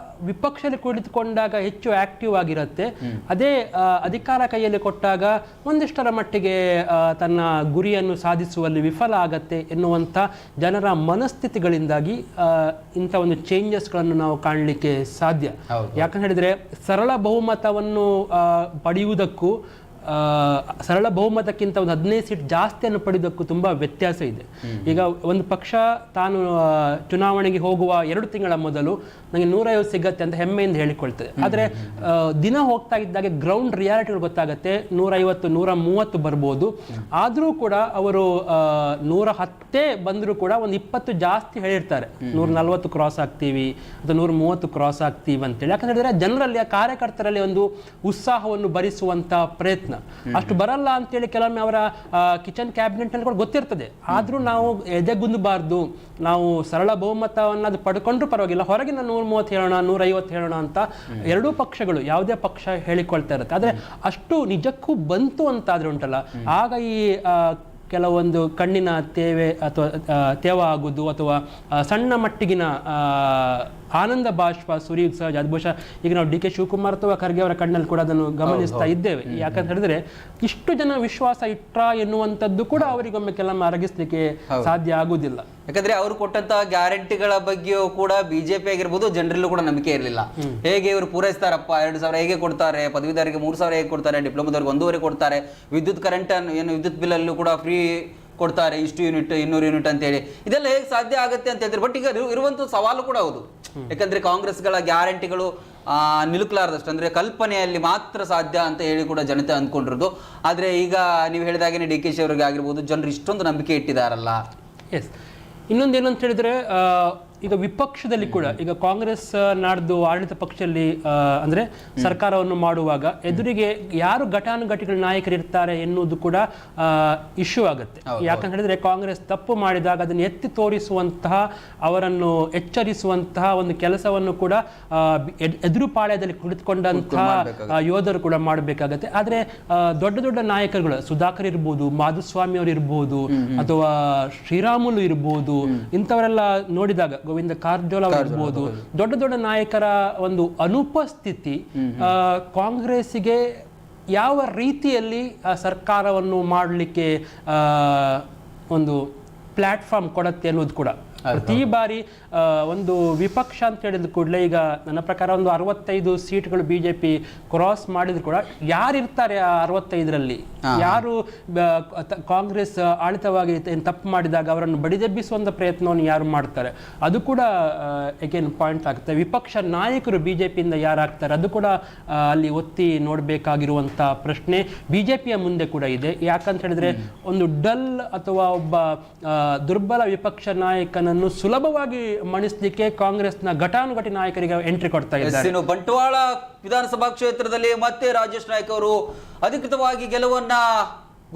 ವಿಪಕ್ಷದಲ್ಲಿ ಕುಳಿತುಕೊಂಡಾಗ ಹೆಚ್ಚು ಆಕ್ಟಿವ್ ಆಗಿರುತ್ತೆ. ಅದೇ ಅಧಿಕಾರ ಕೈಯಲ್ಲಿ ಕೊಟ್ಟಾಗ ಒಂದಿಷ್ಟರ ಮಟ್ಟಿಗೆ ತನ್ನ ಗುರಿಯನ್ನು ಸಾಧಿಸುವಲ್ಲಿ ವಿಫಲ ಆಗತ್ತೆ ಎನ್ನುವಂಥ ಜನರ ಮನಸ್ಥಿತಿಗಳಿಂದಾಗಿ ಇಂಥ ಒಂದು ಚೇಂಜಸ್ಗಳನ್ನು ನಾವು ಕಾಣಲಿಕ್ಕೆ ಸಾಧ್ಯ. ಯಾಕಂತ ಹೇಳಿದ್ರೆ ಸರಳ ಬಹುಮತವನ್ನು ಪಡೆಯುವುದಕ್ಕೂ ಸರಳ ಬಹುಮತಕ್ಕಿಂತ ಒಂದು 15 ಸೀಟ್ ಜಾಸ್ತಿಯನ್ನು ಪಡೆಯುವುದಕ್ಕೂ ತುಂಬ ವ್ಯತ್ಯಾಸ ಇದೆ. ಈಗ ಒಂದು ಪಕ್ಷ ತಾನು ಚುನಾವಣೆಗೆ ಹೋಗುವ 2 ತಿಂಗಳ ಮೊದಲು ನನಗೆ 150 ಸಿಗತ್ತೆ ಅಂತ ಹೆಮ್ಮೆಯಿಂದ ಹೇಳಿಕೊಳ್ತದೆ. ಆದರೆ ದಿನ ಹೋಗ್ತಾ ಇದ್ದಾಗೆ ಗ್ರೌಂಡ್ ರಿಯಾಲಿಟಿಗಳು ಗೊತ್ತಾಗುತ್ತೆ, 150, 130 ಬರ್ಬೋದು. ಆದರೂ ಕೂಡ ಅವರು 110 ಬಂದರೂ ಕೂಡ ಒಂದು 20 ಜಾಸ್ತಿ ಹೇಳಿರ್ತಾರೆ, 140 ಕ್ರಾಸ್ ಆಗ್ತೀವಿ ಅಥವಾ 130 ಕ್ರಾಸ್ ಆಗ್ತೀವಿ ಅಂತೇಳಿ. ಯಾಕಂತ ಹೇಳಿದ್ರೆ ಜನರಲ್ಲಿ, ಆ ಕಾರ್ಯಕರ್ತರಲ್ಲಿ ಒಂದು ಉತ್ಸಾಹವನ್ನು ಭರಿಸುವಂಥ ಪ್ರಯತ್ನ ಅಷ್ಟು ಬರಲ್ಲ ಅಂತೇಳಿ ಕೆಲವೊಮ್ಮೆ ಅವರ ಕಿಚನ್ ಕ್ಯಾಬಿನೆಟ್ ನಲ್ಲಿ ಕೂಡ ಗೊತ್ತಿರ್ತದೆ. ಆದ್ರೂ ನಾವು ಎದೆಗುಂದಬಾರ್ದು, ನಾವು ಸರಳ ಬಹುಮತವನ್ನು ಅದು ಪಡ್ಕೊಂಡ್ರೂ ಪರವಾಗಿಲ್ಲ, ಹೊರಗಿನ 130 ಹೇಳೋಣ, 150 ಹೇಳೋಣ ಅಂತ ಎರಡೂ ಪಕ್ಷಗಳು, ಯಾವುದೇ ಪಕ್ಷ ಹೇಳಿಕೊಳ್ತಾ ಇರುತ್ತೆ. ಆದ್ರೆ ಅಷ್ಟು ನಿಜಕ್ಕೂ ಬಂತು ಅಂತಾದ್ರೆ ಉಂಟಲ್ಲ, ಆಗ ಈ ಕೆಲವೊಂದು ಕಣ್ಣಿನ ತೇವ ಆಗುವುದು ಅಥವಾ ಸಣ್ಣ ಮಟ್ಟಿಗಿನ ಆನಂದ ಬಾಷ್ಪ ಸುರಿಯುವುದು ಸಹಜ. ಅದು ಬಹುಶಃ ಈಗ ನಾವು DK ಶಿವಕುಮಾರ್ ಅಥವಾ ಖರ್ಗೆ ಅವರ ಕಣ್ಣಲ್ಲಿ ಕೂಡ ಅದನ್ನು ಗಮನಿಸ್ತಾ ಇದ್ದೇವೆ. ಯಾಕಂತ ಹೇಳಿದ್ರೆ ಇಷ್ಟು ಜನ ವಿಶ್ವಾಸ ಇಟ್ರ ಎನ್ನುವಂಥದ್ದು ಕೂಡ ಅವರಿಗೊಮ್ಮೆ ಕೆಲವೊಮ್ಮೆ ಅರಗಿಸ್ಲಿಕ್ಕೆ ಸಾಧ್ಯ ಆಗುವುದಿಲ್ಲ. ಯಾಕಂದ್ರೆ ಅವರು ಕೊಟ್ಟಂತಹ ಗ್ಯಾರಂಟಿಗಳ ಬಗ್ಗೆಯೂ ಕೂಡ BJP ಆಗಿರ್ಬೋದು ಜನರಲ್ಲೂ ಕೂಡ ನಂಬಿಕೆ ಇರಲಿಲ್ಲ. ಹೇಗೆ ಇವರು ಪೂರೈಸ್ತಾರಪ್ಪ, 2,000 ಹೇಗೆ ಕೊಡ್ತಾರೆ, ಪದವೀಧರಿಗೆ 3,000 ಹೇಗೆ ಕೊಡ್ತಾರೆ, ಡಿಪ್ಲೊಮಾದವ್ರಿಗೆ 1,500 ಕೊಡ್ತಾರೆ, ವಿದ್ಯುತ್ ಕರೆಂಟ್ ಏನು ವಿದ್ಯುತ್ ಬಿಲ್ ಅಲ್ಲೂ ಕೂಡ ಫ್ರೀ ಕೊಡ್ತಾರೆ, ಇಷ್ಟು ಯೂನಿಟ್ 200 ಯೂನಿಟ್ ಅಂತೇಳಿ, ಇದೆಲ್ಲ ಹೇಗೆ ಸಾಧ್ಯ ಆಗುತ್ತೆ ಅಂತ ಹೇಳಿದ್ರೆ. ಬಟ್ ಈಗ ಇರುವಂತ ಸವಾಲು ಕೂಡ ಹೌದು. ಯಾಕಂದ್ರೆ ಕಾಂಗ್ರೆಸ್ಗಳ ಗ್ಯಾರಂಟಿಗಳು ನಿಲುಕಲಾರದಷ್ಟು, ಅಂದ್ರೆ ಕಲ್ಪನೆಯಲ್ಲಿ ಮಾತ್ರ ಸಾಧ್ಯ ಅಂತ ಹೇಳಿ ಕೂಡ ಜನತೆ ಅಂದ್ಕೊಂಡಿರೋದು. ಆದ್ರೆ ಈಗ ನೀವು ಹೇಳಿದಾಗೇನೆ DK ಅವರಿಗೆ ಆಗಿರ್ಬೋದು ಜನರು ಇಷ್ಟೊಂದು ನಂಬಿಕೆ ಇಟ್ಟಿದಾರಲ್ಲ. ಎಸ್, ಇನ್ನೊಂದು ಏನಂತ ಹೇಳಿದ್ರೆ ಈಗ ವಿಪಕ್ಷದಲ್ಲಿ ಕೂಡ ಈಗ ಕಾಂಗ್ರೆಸ್ ನಾಡ್ದು ಆಡಳಿತ ಪಕ್ಷದಲ್ಲಿ ಅಂದ್ರೆ ಸರ್ಕಾರವನ್ನು ಮಾಡುವಾಗ ಎದುರಿಗೆ ಯಾರು ಘಟಾನುಘಟಿಗಳ ನಾಯಕರು ಇರ್ತಾರೆ ಎನ್ನುವುದು ಕೂಡ ಇಶ್ಯೂ ಆಗುತ್ತೆ. ಯಾಕಂತ ಹೇಳಿದ್ರೆ ಕಾಂಗ್ರೆಸ್ ತಪ್ಪು ಮಾಡಿದಾಗ ಅದನ್ನು ಎತ್ತಿ ತೋರಿಸುವಂತಹ, ಅವರನ್ನು ಎಚ್ಚರಿಸುವಂತಹ ಒಂದು ಕೆಲಸವನ್ನು ಕೂಡ ಎದುರು ಪಾಳ್ಯದಲ್ಲಿ ಕುಳಿತುಕೊಂಡಂತಹ ಯೋಧರು ಕೂಡ ಮಾಡಬೇಕಾಗತ್ತೆ. ಆದ್ರೆ ದೊಡ್ಡ ದೊಡ್ಡ ನಾಯಕರುಗಳು ಸುಧಾಕರ್ ಇರ್ಬೋದು, ಮಾಧುಸ್ವಾಮಿ ಅವರು ಇರ್ಬೋದು, ಅಥವಾ ಶ್ರೀರಾಮುಲು ಇರ್ಬೋದು, ಇಂಥವರೆಲ್ಲ ನೋಡಿದಾಗ ಗೋವಿಂದ ಕಾರಜೋಳ ಇರ್ಬೋದು, ದೊಡ್ಡ ದೊಡ್ಡ ನಾಯಕರ ಒಂದು ಅನುಪಸ್ಥಿತಿ ಕಾಂಗ್ರೆಸ್ಸಿಗೆ ಯಾವ ರೀತಿಯಲ್ಲಿ ಸರ್ಕಾರವನ್ನು ಮಾಡಲಿಕ್ಕೆ ಒಂದು ಪ್ಲಾಟ್ಫಾರ್ಮ್ ಕೊಡುತ್ತೆ ಅನ್ನೋದು ಕೂಡ ಪ್ರತಿ ಬಾರಿ ಒಂದು ವಿಪಕ್ಷ ಅಂತ ಹೇಳಿದ ಕೂಡಲೇ ಈಗ ನನ್ನ ಪ್ರಕಾರ ಒಂದು 65 ಸೀಟ್ಗಳು ಬಿಜೆಪಿ ಕ್ರಾಸ್ ಮಾಡಿದ್ರು ಕೂಡ ಯಾರಿರ್ತಾರೆ ಆ 65ರಲ್ಲಿ? ಯಾರು ಕಾಂಗ್ರೆಸ್ ಆಡಳಿತವಾಗಿ ತಪ್ಪು ಮಾಡಿದಾಗ ಅವರನ್ನು ಬಡಿದೆಬ್ಬಿಸುವಂತ ಪ್ರಯತ್ನವನ್ನು ಯಾರು ಮಾಡ್ತಾರೆ? ಅದು ಕೂಡ ಅಗೇನ್ ಪಾಯಿಂಟ್ ಆಗುತ್ತೆ. ವಿಪಕ್ಷ ನಾಯಕರು ಬಿಜೆಪಿಯಿಂದ ಯಾರಾಗ್ತಾರೆ ಅದು ಕೂಡ ಅಲ್ಲಿ ಒತ್ತಿ ನೋಡಬೇಕಾಗಿರುವಂತ ಪ್ರಶ್ನೆ ಬಿಜೆಪಿಯ ಮುಂದೆ ಕೂಡ ಇದೆ. ಯಾಕಂತ ಹೇಳಿದ್ರೆ ಒಂದು ಡಲ್ ಅಥವಾ ಒಬ್ಬ ದುರ್ಬಲ ವಿಪಕ್ಷ ನಾಯಕನನ್ನು ಸುಲಭವಾಗಿ ಮಣಿಸಲಿಕ್ಕೆ ಕಾಂಗ್ರೆಸ್ನ ಘಟಾನುಘಟಿ ನಾಯಕರಿಗೆ ಎಂಟ್ರಿ ಕೊಡ್ತಾ ಇದ್ದಾರೆ. ಬಂಟ್ವಾಳ ವಿಧಾನಸಭಾ ಕ್ಷೇತ್ರದಲ್ಲಿ ಮತ್ತೆ ರಾಜೇಶ್ ನಾಯ್ಕ್ ಅವರು ಅಧಿಕೃತವಾಗಿ ಗೆಲುವನ್ನ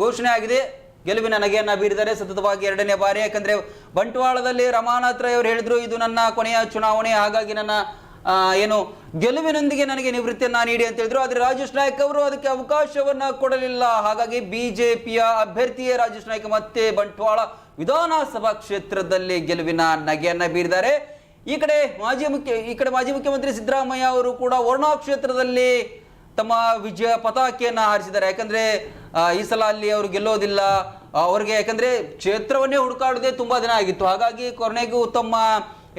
ಘೋಷಣೆ ಆಗಿದೆ. ಗೆಲುವಿನ ನಗೆಯನ್ನ ಬೀರಿದ್ದಾರೆ ಸತತವಾಗಿ 2ನೇ ಬಾರಿ. ಯಾಕಂದ್ರೆ ಬಂಟ್ವಾಳದಲ್ಲಿ ರಮಾನಾಥ್ ರೈ ಅವರು ಹೇಳಿದ್ರು, ಇದು ನನ್ನ ಕೊನೆಯ ಚುನಾವಣೆ, ಹಾಗಾಗಿ ನನ್ನ ಏನು ಗೆಲುವಿನೊಂದಿಗೆ ನನಗೆ ನಿವೃತ್ತಿಯನ್ನ ನೀಡಿ ಅಂತ ಹೇಳಿದ್ರು. ಆದ್ರೆ ರಾಜೇಶ್ ನಾಯ್ಕ್ ಅವರು ಅದಕ್ಕೆ ಅವಕಾಶವನ್ನ ಕೊಡಲಿಲ್ಲ. ಹಾಗಾಗಿ ಬಿಜೆಪಿಯ ಅಭ್ಯರ್ಥಿಯೇ ರಾಜೇಶ್ ನಾಯ್ಕ್ ಮತ್ತೆ ಬಂಟ್ವಾಳ ವಿಧಾನಸಭಾ ಕ್ಷೇತ್ರದಲ್ಲಿ ಗೆಲುವಿನ ನಗೆಯನ್ನ ಬೀರಿದ್ದಾರೆ. ಈ ಕಡೆ ಮಾಜಿ ಮುಖ್ಯಮಂತ್ರಿ ಸಿದ್ದರಾಮಯ್ಯ ಅವರು ಕೂಡ ವರ್ಣಾ ಕ್ಷೇತ್ರದಲ್ಲಿ ತಮ್ಮ ವಿಜಯ ಪತಾಕೆಯನ್ನ ಹಾರಿಸಿದ್ದಾರೆ. ಯಾಕಂದ್ರೆ ಈ ಸಲ ಅಲ್ಲಿ ಅವರು ಗೆಲ್ಲೋದಿಲ್ಲ ಅವ್ರಿಗೆ, ಯಾಕಂದ್ರೆ ಕ್ಷೇತ್ರವನ್ನೇ ಹುಡುಕಾಡದೆ ತುಂಬಾ ದಿನ ಆಗಿತ್ತು. ಹಾಗಾಗಿ ಕೊನೆಗೂ ತಮ್ಮ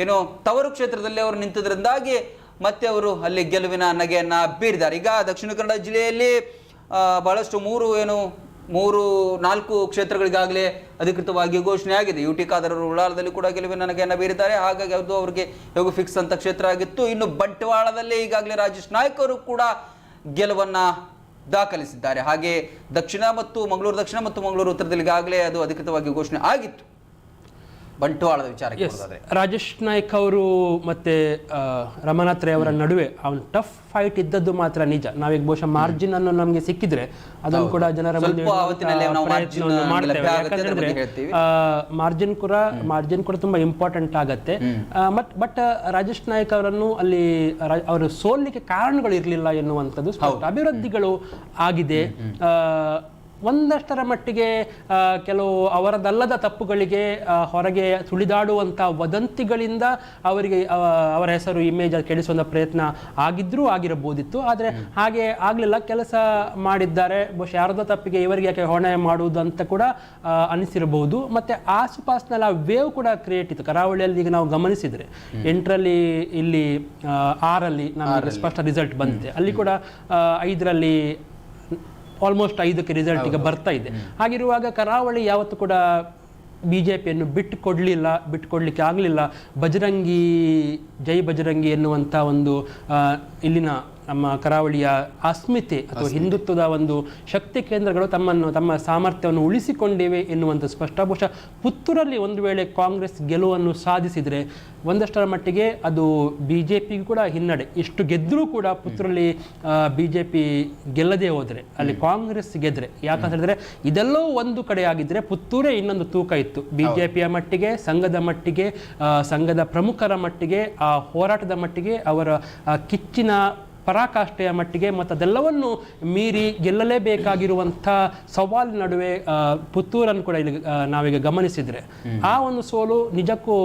ಏನು ತವರು ಕ್ಷೇತ್ರದಲ್ಲಿ ಅವರು ನಿಂತಿದ್ರಿಂದಾಗಿ ಮತ್ತೆ ಅವರು ಅಲ್ಲಿ ಗೆಲುವಿನ ನಗೆಯನ್ನ ಬೀರಿದ್ದಾರೆ. ಈಗ ದಕ್ಷಿಣ ಕನ್ನಡ ಜಿಲ್ಲೆಯಲ್ಲಿ ಬಹಳಷ್ಟು 4 ಕ್ಷೇತ್ರಗಳಿಗಾಗಲೇ ಅಧಿಕೃತವಾಗಿ ಘೋಷಣೆ ಆಗಿದೆ. UT ಖಾದರ್ ಅವರು ಉಳ್ಳಾಲದಲ್ಲಿ ಕೂಡ ಗೆಲುವಿನ ನಗೆಯನ್ನು ಬೀರಿದ್ದಾರೆ. ಹಾಗಾಗಿ ಅದು ಅವರಿಗೆ ಹೇಗೂ ಫಿಕ್ಸ್ ಅಂತ ಕ್ಷೇತ್ರ ಆಗಿತ್ತು. ಇನ್ನು ಬಂಟ್ವಾಳದಲ್ಲಿ ಈಗಾಗಲೇ ರಾಜೇಶ್ ನಾಯ್ಕ್ ಅವರು ಕೂಡ ಗೆಲುವನ್ನ ದಾಖಲಿಸಿದ್ದಾರೆ. ಹಾಗೆ ಮಂಗಳೂರು ದಕ್ಷಿಣ ಮತ್ತು ಮಂಗಳೂರು ಉತ್ತರದಲ್ಲಿ ಈಗಾಗಲೇ ಅದು ಅಧಿಕೃತವಾಗಿ ಘೋಷಣೆ ಆಗಿತ್ತು. ಬಂಟ್ವಾಳದ ವಿಚಾರಕ್ಕೆ ರಾಜೇಶ್ ನಾಯ್ಕ್ ಅವರು ಮತ್ತೆ ರಮಾನಾಥ್ ರೈ ಅವರ ನಡುವೆ ಅವನು ಟಫ್ ಫೈಟ್ ಇದ್ದದ್ದು ಮಾತ್ರ ನಿಜ. ನಾವೀಗ ಬಹುಶಃ ಮಾರ್ಜಿನ್ ಅನ್ನು ನಮಗೆ ಸಿಕ್ಕಿದ್ರೆ ಅದನ್ನು ಕೂಡ ಜನರ ಮುಂದೆ ಮಾಡ್ತೇವೆ. ಯಾಕಂದ್ರೆ ಮಾರ್ಜಿನ್ ಕೂಡ ತುಂಬಾ ಇಂಪಾರ್ಟೆಂಟ್ ಆಗತ್ತೆ. ಬಟ್ ರಾಜೇಶ್ ನಾಯ್ಕ್ ಅವರನ್ನು ಅಲ್ಲಿ ಅವರು ಸೋಲಿಕ್ಕೆ ಕಾರಣಗಳು ಇರಲಿಲ್ಲ ಎನ್ನುವಂಥದ್ದು ಸ್ಪಷ್ಟ. ಅಭಿವೃದ್ಧಿಗಳು ಆಗಿದೆ. ಒಂದಷ್ಟರ ಮಟ್ಟಿಗೆ ಕೆಲವು ಅವರದಲ್ಲದ ತಪ್ಪುಗಳಿಗೆ ಹೊರಗೆ ಸುಳಿದಾಡುವಂಥ ವದಂತಿಗಳಿಂದ ಅವರಿಗೆ ಅವರ ಹೆಸರು ಇಮೇಜ್ ಕೆಡಿಸುವಂಥ ಪ್ರಯತ್ನ ಆಗಿರಬಹುದಿತ್ತು. ಆದರೆ ಹಾಗೆ ಆಗಲಿಲ್ಲ, ಕೆಲಸ ಮಾಡಿದ್ದಾರೆ. ಬಹುಶಃ ಯಾರದ ತಪ್ಪಿಗೆ ಇವರಿಗೆ ಯಾಕೆ ಹೊಣೆ ಮಾಡುವುದು ಅಂತ ಕೂಡ ಅನಿಸಿರಬಹುದು. ಮತ್ತು ಆಸುಪಾಸಿನಲ್ಲಿ ಆ ವೇವ್ ಕೂಡ ಕ್ರಿಯೇಟ್ ಇತ್ತು. ಕರಾವಳಿಯಲ್ಲಿ ಈಗ ನಾವು ಗಮನಿಸಿದರೆ 8ರಲ್ಲಿ ಇಲ್ಲಿ 6ರಲ್ಲಿ ನಮಗೆ ಸ್ಪಷ್ಟ ರಿಸಲ್ಟ್ ಬಂದಿದೆ. ಅಲ್ಲಿ ಕೂಡ 5ರಲ್ಲಿ ಆಲ್ಮೋಸ್ಟ್ 5ಕ್ಕೆ ರಿಸಲ್ಟ್ ಈಗ ಬರ್ತಾ ಇದೆ. ಹಾಗಿರುವಾಗ ಕರಾವಳಿ ಯಾವತ್ತೂ ಕೂಡ ಬಿಜೆಪಿಯನ್ನು ಬಿಟ್ಟುಕೊಡ್ಲಿಕ್ಕೆ ಆಗಲಿಲ್ಲ. ಜೈ ಬಜರಂಗಿ ಎನ್ನುವಂಥ ಒಂದು ಇಲ್ಲಿನ ನಮ್ಮ ಕರಾವಳಿಯ ಅಸ್ಮಿತೆ ಅಥವಾ ಹಿಂದುತ್ವದ ಒಂದು ಶಕ್ತಿ ಕೇಂದ್ರಗಳು ತಮ್ಮ ಸಾಮರ್ಥ್ಯವನ್ನು ಉಳಿಸಿಕೊಂಡಿವೆ ಎನ್ನುವಂಥ ಸ್ಪಷ್ಟ. ಬಹುಶಃ ಪುತ್ತೂರಲ್ಲಿ ಒಂದು ವೇಳೆ ಕಾಂಗ್ರೆಸ್ ಗೆಲುವನ್ನು ಸಾಧಿಸಿದರೆ ಒಂದಷ್ಟರ ಮಟ್ಟಿಗೆ ಅದು ಬಿಜೆಪಿಗೂ ಕೂಡ ಹಿನ್ನಡೆ. ಇಷ್ಟು ಗೆದ್ದರೂ ಕೂಡ ಪುತ್ತೂರಲ್ಲಿ ಬಿಜೆಪಿ ಗೆಲ್ಲದೆ ಹೋದರೆ, ಅಲ್ಲಿ ಕಾಂಗ್ರೆಸ್ ಗೆದ್ರೆ, ಯಾಕಂತ ಹೇಳಿದ್ರೆ ಇದೆಲ್ಲೋ ಒಂದು ಕಡೆ ಆಗಿದ್ರೆ ಪುತ್ತೂರೇ ಇನ್ನೊಂದು ತೂಕ ಇತ್ತು. ಬಿಜೆಪಿಯ ಮಟ್ಟಿಗೆ, ಸಂಘದ ಮಟ್ಟಿಗೆ, ಸಂಘದ ಪ್ರಮುಖರ ಮಟ್ಟಿಗೆ, ಆ ಹೋರಾಟದ ಮಟ್ಟಿಗೆ, ಅವರ ಕಿಚ್ಚಿನ ಪರಾಕಾಷ್ಠೆಯ ಮಟ್ಟಿಗೆ ಮತ್ತು ಅದೆಲ್ಲವನ್ನು ಮೀರಿ ಗೆಲ್ಲಲೇಬೇಕಾಗಿರುವಂಥ ಸವಾಲಿನ ನಡುವೆ ಪುತ್ತೂರನ್ನು ಕೂಡ ಇಲ್ಲಿ ನಾವೀಗ ಗಮನಿಸಿದರೆ ಆ ಒಂದು ಸೋಲು ನಿಜಕ್ಕೂ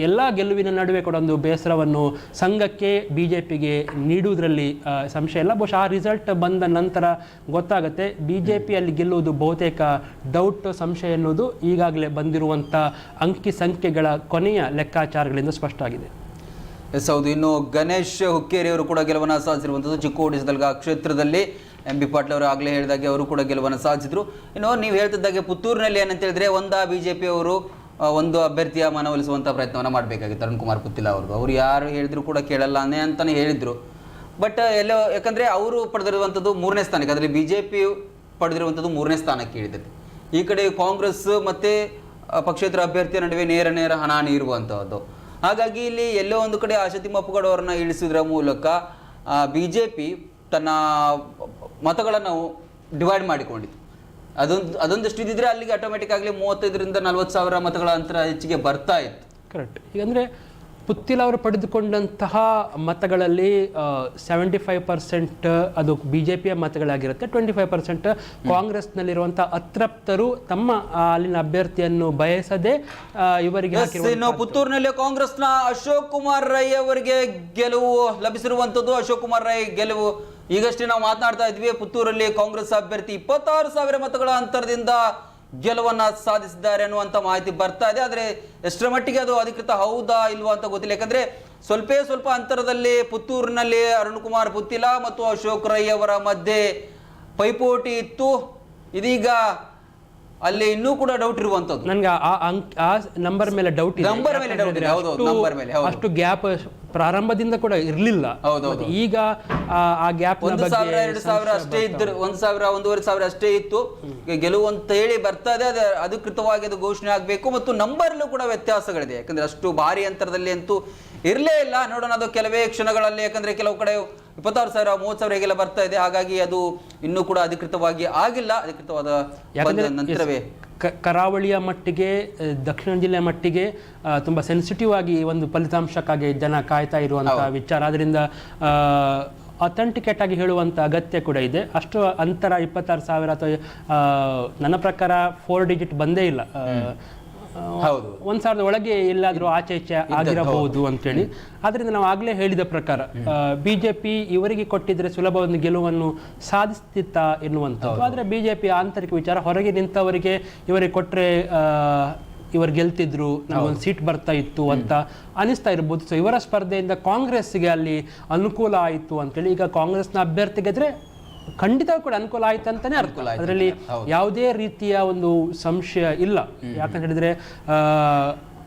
ಎಲ್ಲ ಗೆಲುವಿನ ನಡುವೆ ಕೂಡ ಒಂದು ಬೇಸರವನ್ನು ಸಂಘಕ್ಕೆ, ಬಿಜೆಪಿಗೆ ನೀಡುವುದರಲ್ಲಿ ಸಂಶಯ ಇಲ್ಲ. ಬಹುಶಃ ಆ ರಿಸಲ್ಟ್ ಬಂದ ನಂತರ ಗೊತ್ತಾಗುತ್ತೆ ಬಿಜೆಪಿಯಲ್ಲಿ ಗೆಲ್ಲುವುದು ಬಹುತೇಕ ಡೌಟ್, ಸಂಶಯ ಎನ್ನುವುದು ಈಗಾಗಲೇ ಬಂದಿರುವಂಥ ಅಂಕಿ ಸಂಖ್ಯೆಗಳ ಕೊನೆಯ ಲೆಕ್ಕಾಚಾರಗಳಿಂದ ಸ್ಪಷ್ಟ ಆಗಿದೆ. ಹೌದು. ಇನ್ನು ಗಣೇಶ್ ಹುಕ್ಕೇರಿ ಅವರು ಕೂಡ ಗೆಲುವನ್ನು ಸಾಧಿಸಿರುವಂಥದ್ದು ಚಿಕ್ಕೋಡಿ ಸದಲ್ಗ ಕ್ಷೇತ್ರದಲ್ಲಿ. MB ಪಾಟೀಲ್ ಅವರು ಆಗಲೇ ಹೇಳಿದಾಗೆ ಅವರು ಕೂಡ ಗೆಲುವನ್ನು ಸಾಧಿಸಿದ್ರು. ಇನ್ನು ನೀವು ಹೇಳ್ತಿದ್ದಾಗೆ ಪುತ್ತೂರಿನಲ್ಲಿ ಏನಂತ ಹೇಳಿದ್ರೆ ಬಿಜೆಪಿ ಅವರು ಒಂದು ಅಭ್ಯರ್ಥಿಯ ಮನವೊಲಿಸುವಂಥ ಪ್ರಯತ್ನವನ್ನು ಮಾಡಬೇಕಾಗಿತ್ತು. ಅರುಣ್ ಕುಮಾರ್ ಪುತ್ತಿಲ ಅವರು ಯಾರು ಹೇಳಿದ್ರು ಕೂಡ ಕೇಳಲ್ಲ ಅಂತಾನೆ ಹೇಳಿದ್ರು. ಬಟ್ ಯಾಕಂದರೆ ಅವರು ಪಡೆದಿರುವಂಥದ್ದು 3ನೇ ಸ್ಥಾನಕ್ಕೆ, ಅದರಲ್ಲಿ ಬಿಜೆಪಿ ಪಡೆದಿರುವಂಥದ್ದು 3ನೇ ಸ್ಥಾನಕ್ಕೆ ಇಳಿದಿದೆ. ಈ ಕಡೆ ಕಾಂಗ್ರೆಸ್ ಮತ್ತು ಪಕ್ಷೇತರ ಅಭ್ಯರ್ಥಿಯ ನಡುವೆ ನೇರ ಹಣಾಹಣಿ ಇರುವಂತಹದ್ದು. ಹಾಗಾಗಿ ಇಲ್ಲಿ ಎಲ್ಲೋ ಒಂದು ಕಡೆ ಆಶಾ ತಿಮ್ಮಪ್ಪಗೌಡ ಅವರನ್ನ ಇಳಿಸಿದ್ರ ಮೂಲಕ ಬಿಜೆಪಿ ತನ್ನ ಮತಗಳನ್ನು ಡಿವೈಡ್ ಮಾಡಿಕೊಂಡಿತ್ತು. ಅದೊಂದಷ್ಟು ಇದ್ದಿದ್ರೆ ಅಲ್ಲಿಗೆ ಆಟೋಮೆಟಿಕ್ ಆಗಲಿ 35,000 ರಿಂದ 40,000 ಮತಗಳ ಅಂತರ ಹೆಚ್ಚಿಗೆ ಬರ್ತಾ ಇತ್ತು. ಕರೆಕ್ಟ್. ಈಗಂದ್ರೆ ಪುತ್ತಿಲ ಅವರು ಪಡೆದುಕೊಂಡಂತಹ ಮತಗಳಲ್ಲಿ 75% ಅದು ಬಿಜೆಪಿಯ ಮತಗಳಾಗಿರುತ್ತೆ, 25% ಕಾಂಗ್ರೆಸ್ನಲ್ಲಿರುವಂತಹ ಅತೃಪ್ತರು ತಮ್ಮ ಅಲ್ಲಿನ ಅಭ್ಯರ್ಥಿಯನ್ನು ಬಯಸದೆ ಇವರಿಗೆ ಇನ್ನು ಪುತ್ತೂರಿನಲ್ಲಿ ಕಾಂಗ್ರೆಸ್ನ ಅಶೋಕ್ ಕುಮಾರ್ ರೈ ಅವರಿಗೆ ಗೆಲುವು ಲಭಿಸಿರುವಂತದ್ದು. ಅಶೋಕ್ ಕುಮಾರ್ ರೈ ಗೆಲುವು ಈಗಷ್ಟೇ ನಾವು ಮಾತನಾಡ್ತಾ ಇದ್ವಿ, ಪುತ್ತೂರಲ್ಲಿ ಕಾಂಗ್ರೆಸ್ ಅಭ್ಯರ್ಥಿ 26,000 ಮತಗಳ ಅಂತರದಿಂದ ಗೆಲುವನ್ನ ಸಾಧಿಸಿದ್ದಾರೆ ಅನ್ನುವಂಥ ಮಾಹಿತಿ ಬರ್ತಾ ಇದೆ. ಆದರೆ ಎಷ್ಟರ ಮಟ್ಟಿಗೆ ಅದು ಅಧಿಕೃತ ಹೌದಾ ಇಲ್ವಾ ಅಂತ ಗೊತ್ತಿಲ್ಲ. ಯಾಕಂದ್ರೆ ಸ್ವಲ್ಪ ಅಂತರದಲ್ಲಿ ಪುತ್ತೂರಿನಲ್ಲಿ ಅರುಣ್ ಕುಮಾರ್ ಪುತ್ತಿಲ ಮತ್ತು ಅಶೋಕ್ ರೈ ಅವರ ಮಧ್ಯೆ ಪೈಪೋಟಿ ಇತ್ತು. ಇದೀಗ ಅಲ್ಲಿ ಇನ್ನೂ ಕೂಡ ಡೌಟ್ ಇರುವಂತದ್ದು. ನನಗೆ ಆ ನಂಬರ್ ಮೇಲೆ ಡೌಟ್ ಇದೆ. ಅಷ್ಟು ಗ್ಯಾಪ್ ಪ್ರಾರಂಭದಿಂದ ಕೂಡ ಇರಲಿಲ್ಲ. ಈಗ ಆ ಗ್ಯಾಪ್ 1,000 2,000 ಅಷ್ಟೇ ಇದ್ರು, 1,000 1,500 ಅಷ್ಟೇ ಇತ್ತು. ಗೆಲುವು ಅಂತ ಹೇಳಿ ಬರ್ತಾ ಇದೆ. ಅದು ಅಧಿಕೃತವಾಗಿ ಅದು ಘೋಷಣೆ ಆಗಬೇಕು. ಮತ್ತು ನಂಬರ್ಲೂ ಕೂಡ ವ್ಯತ್ಯಾಸಗಳಿದೆ. ಯಾಕಂದ್ರೆ ಅಷ್ಟು ಭಾರಿ ಅಂತರದಲ್ಲಿ ಅಂತೂ ಇರಲೇ ಇಲ್ಲ. ನೋಡೋಣ ಅದು ಕೆಲವೇ ಕ್ಷಣಗಳಲ್ಲಿ. ಯಾಕಂದ್ರೆ ಕೆಲವು ಕಡೆ 26,000 30,000 ಹೀಗೆಲ್ಲ ಬರ್ತಾ ಇದೆ. ಹಾಗಾಗಿ ಅದು ಇನ್ನೂ ಕೂಡ ಅಧಿಕೃತವಾಗಿ ಆಗಿಲ್ಲ. ಅಧಿಕೃತವಾದ ನಂತರವೇ ಕರಾವಳಿಯ ಮಟ್ಟಿಗೆ, ದಕ್ಷಿಣ ಜಿಲ್ಲೆಯ ಮಟ್ಟಿಗೆ ತುಂಬ ಸೆನ್ಸಿಟಿವ್ ಆಗಿ ಒಂದು ಫಲಿತಾಂಶಕ್ಕಾಗಿ ಜನ ಕಾಯ್ತಾ ಇರುವಂತಹ ವಿಚಾರ. ಅದರಿಂದ ಅಥೆಂಟಿಕೇಟ್ ಆಗಿ ಹೇಳುವಂಥ ಅಗತ್ಯ ಕೂಡ ಇದೆ. ಅಷ್ಟು ಅಂತರ 26,000 ಅಥವಾ ನನ್ನ ಪ್ರಕಾರ 4 ಡಿಜಿಟ್ ಬಂದೇ ಇಲ್ಲ. 1,000 ಒಳಗೆ ಎಲ್ಲಾದ್ರೂ ಆಚೆ ಈಚೆ ಆಗಿರಬಹುದು ಅಂತೇಳಿ. ಆದ್ರಿಂದ ನಾವು ಆಗ್ಲೇ ಹೇಳಿದ ಪ್ರಕಾರ ಬಿಜೆಪಿ ಇವರಿಗೆ ಕೊಟ್ಟಿದ್ರೆ ಸುಲಭ ಒಂದು ಗೆಲುವನ್ನು ಸಾಧಿಸ್ತಿತ್ತ ಎನ್ನುವಂಥದ್ದು. ಆದ್ರೆ ಬಿಜೆಪಿ ಆಂತರಿಕ ವಿಚಾರ, ಹೊರಗೆ ನಿಂತವರಿಗೆ ಇವರಿಗೆ ಕೊಟ್ರೆ ಇವರು ಗೆಲ್ತಿದ್ರು, ನಮಗೊಂದು ಸೀಟ್ ಬರ್ತಾ ಇತ್ತು ಅಂತ ಅನಿಸ್ತಾ ಇರ್ಬೋದು. ಸೊ ಇವರ ಸ್ಪರ್ಧೆಯಿಂದ ಕಾಂಗ್ರೆಸ್ಗೆ ಅಲ್ಲಿ ಅನುಕೂಲ ಆಯಿತು ಅಂತೇಳಿ. ಈಗ ಕಾಂಗ್ರೆಸ್ನ ಅಭ್ಯರ್ಥಿ ಗೆದ್ರೆ ಖಂಡಿತ ಕೂಡ ಅನುಕೂಲ ಆಯ್ತು ಅಂತಾನೆ ಅರ್ಥ. ಅದರಲ್ಲಿ ಯಾವುದೇ ರೀತಿಯ ಒಂದು ಸಂಶಯ ಇಲ್ಲ. ಯಾಕಂತ ಹೇಳಿದ್ರೆ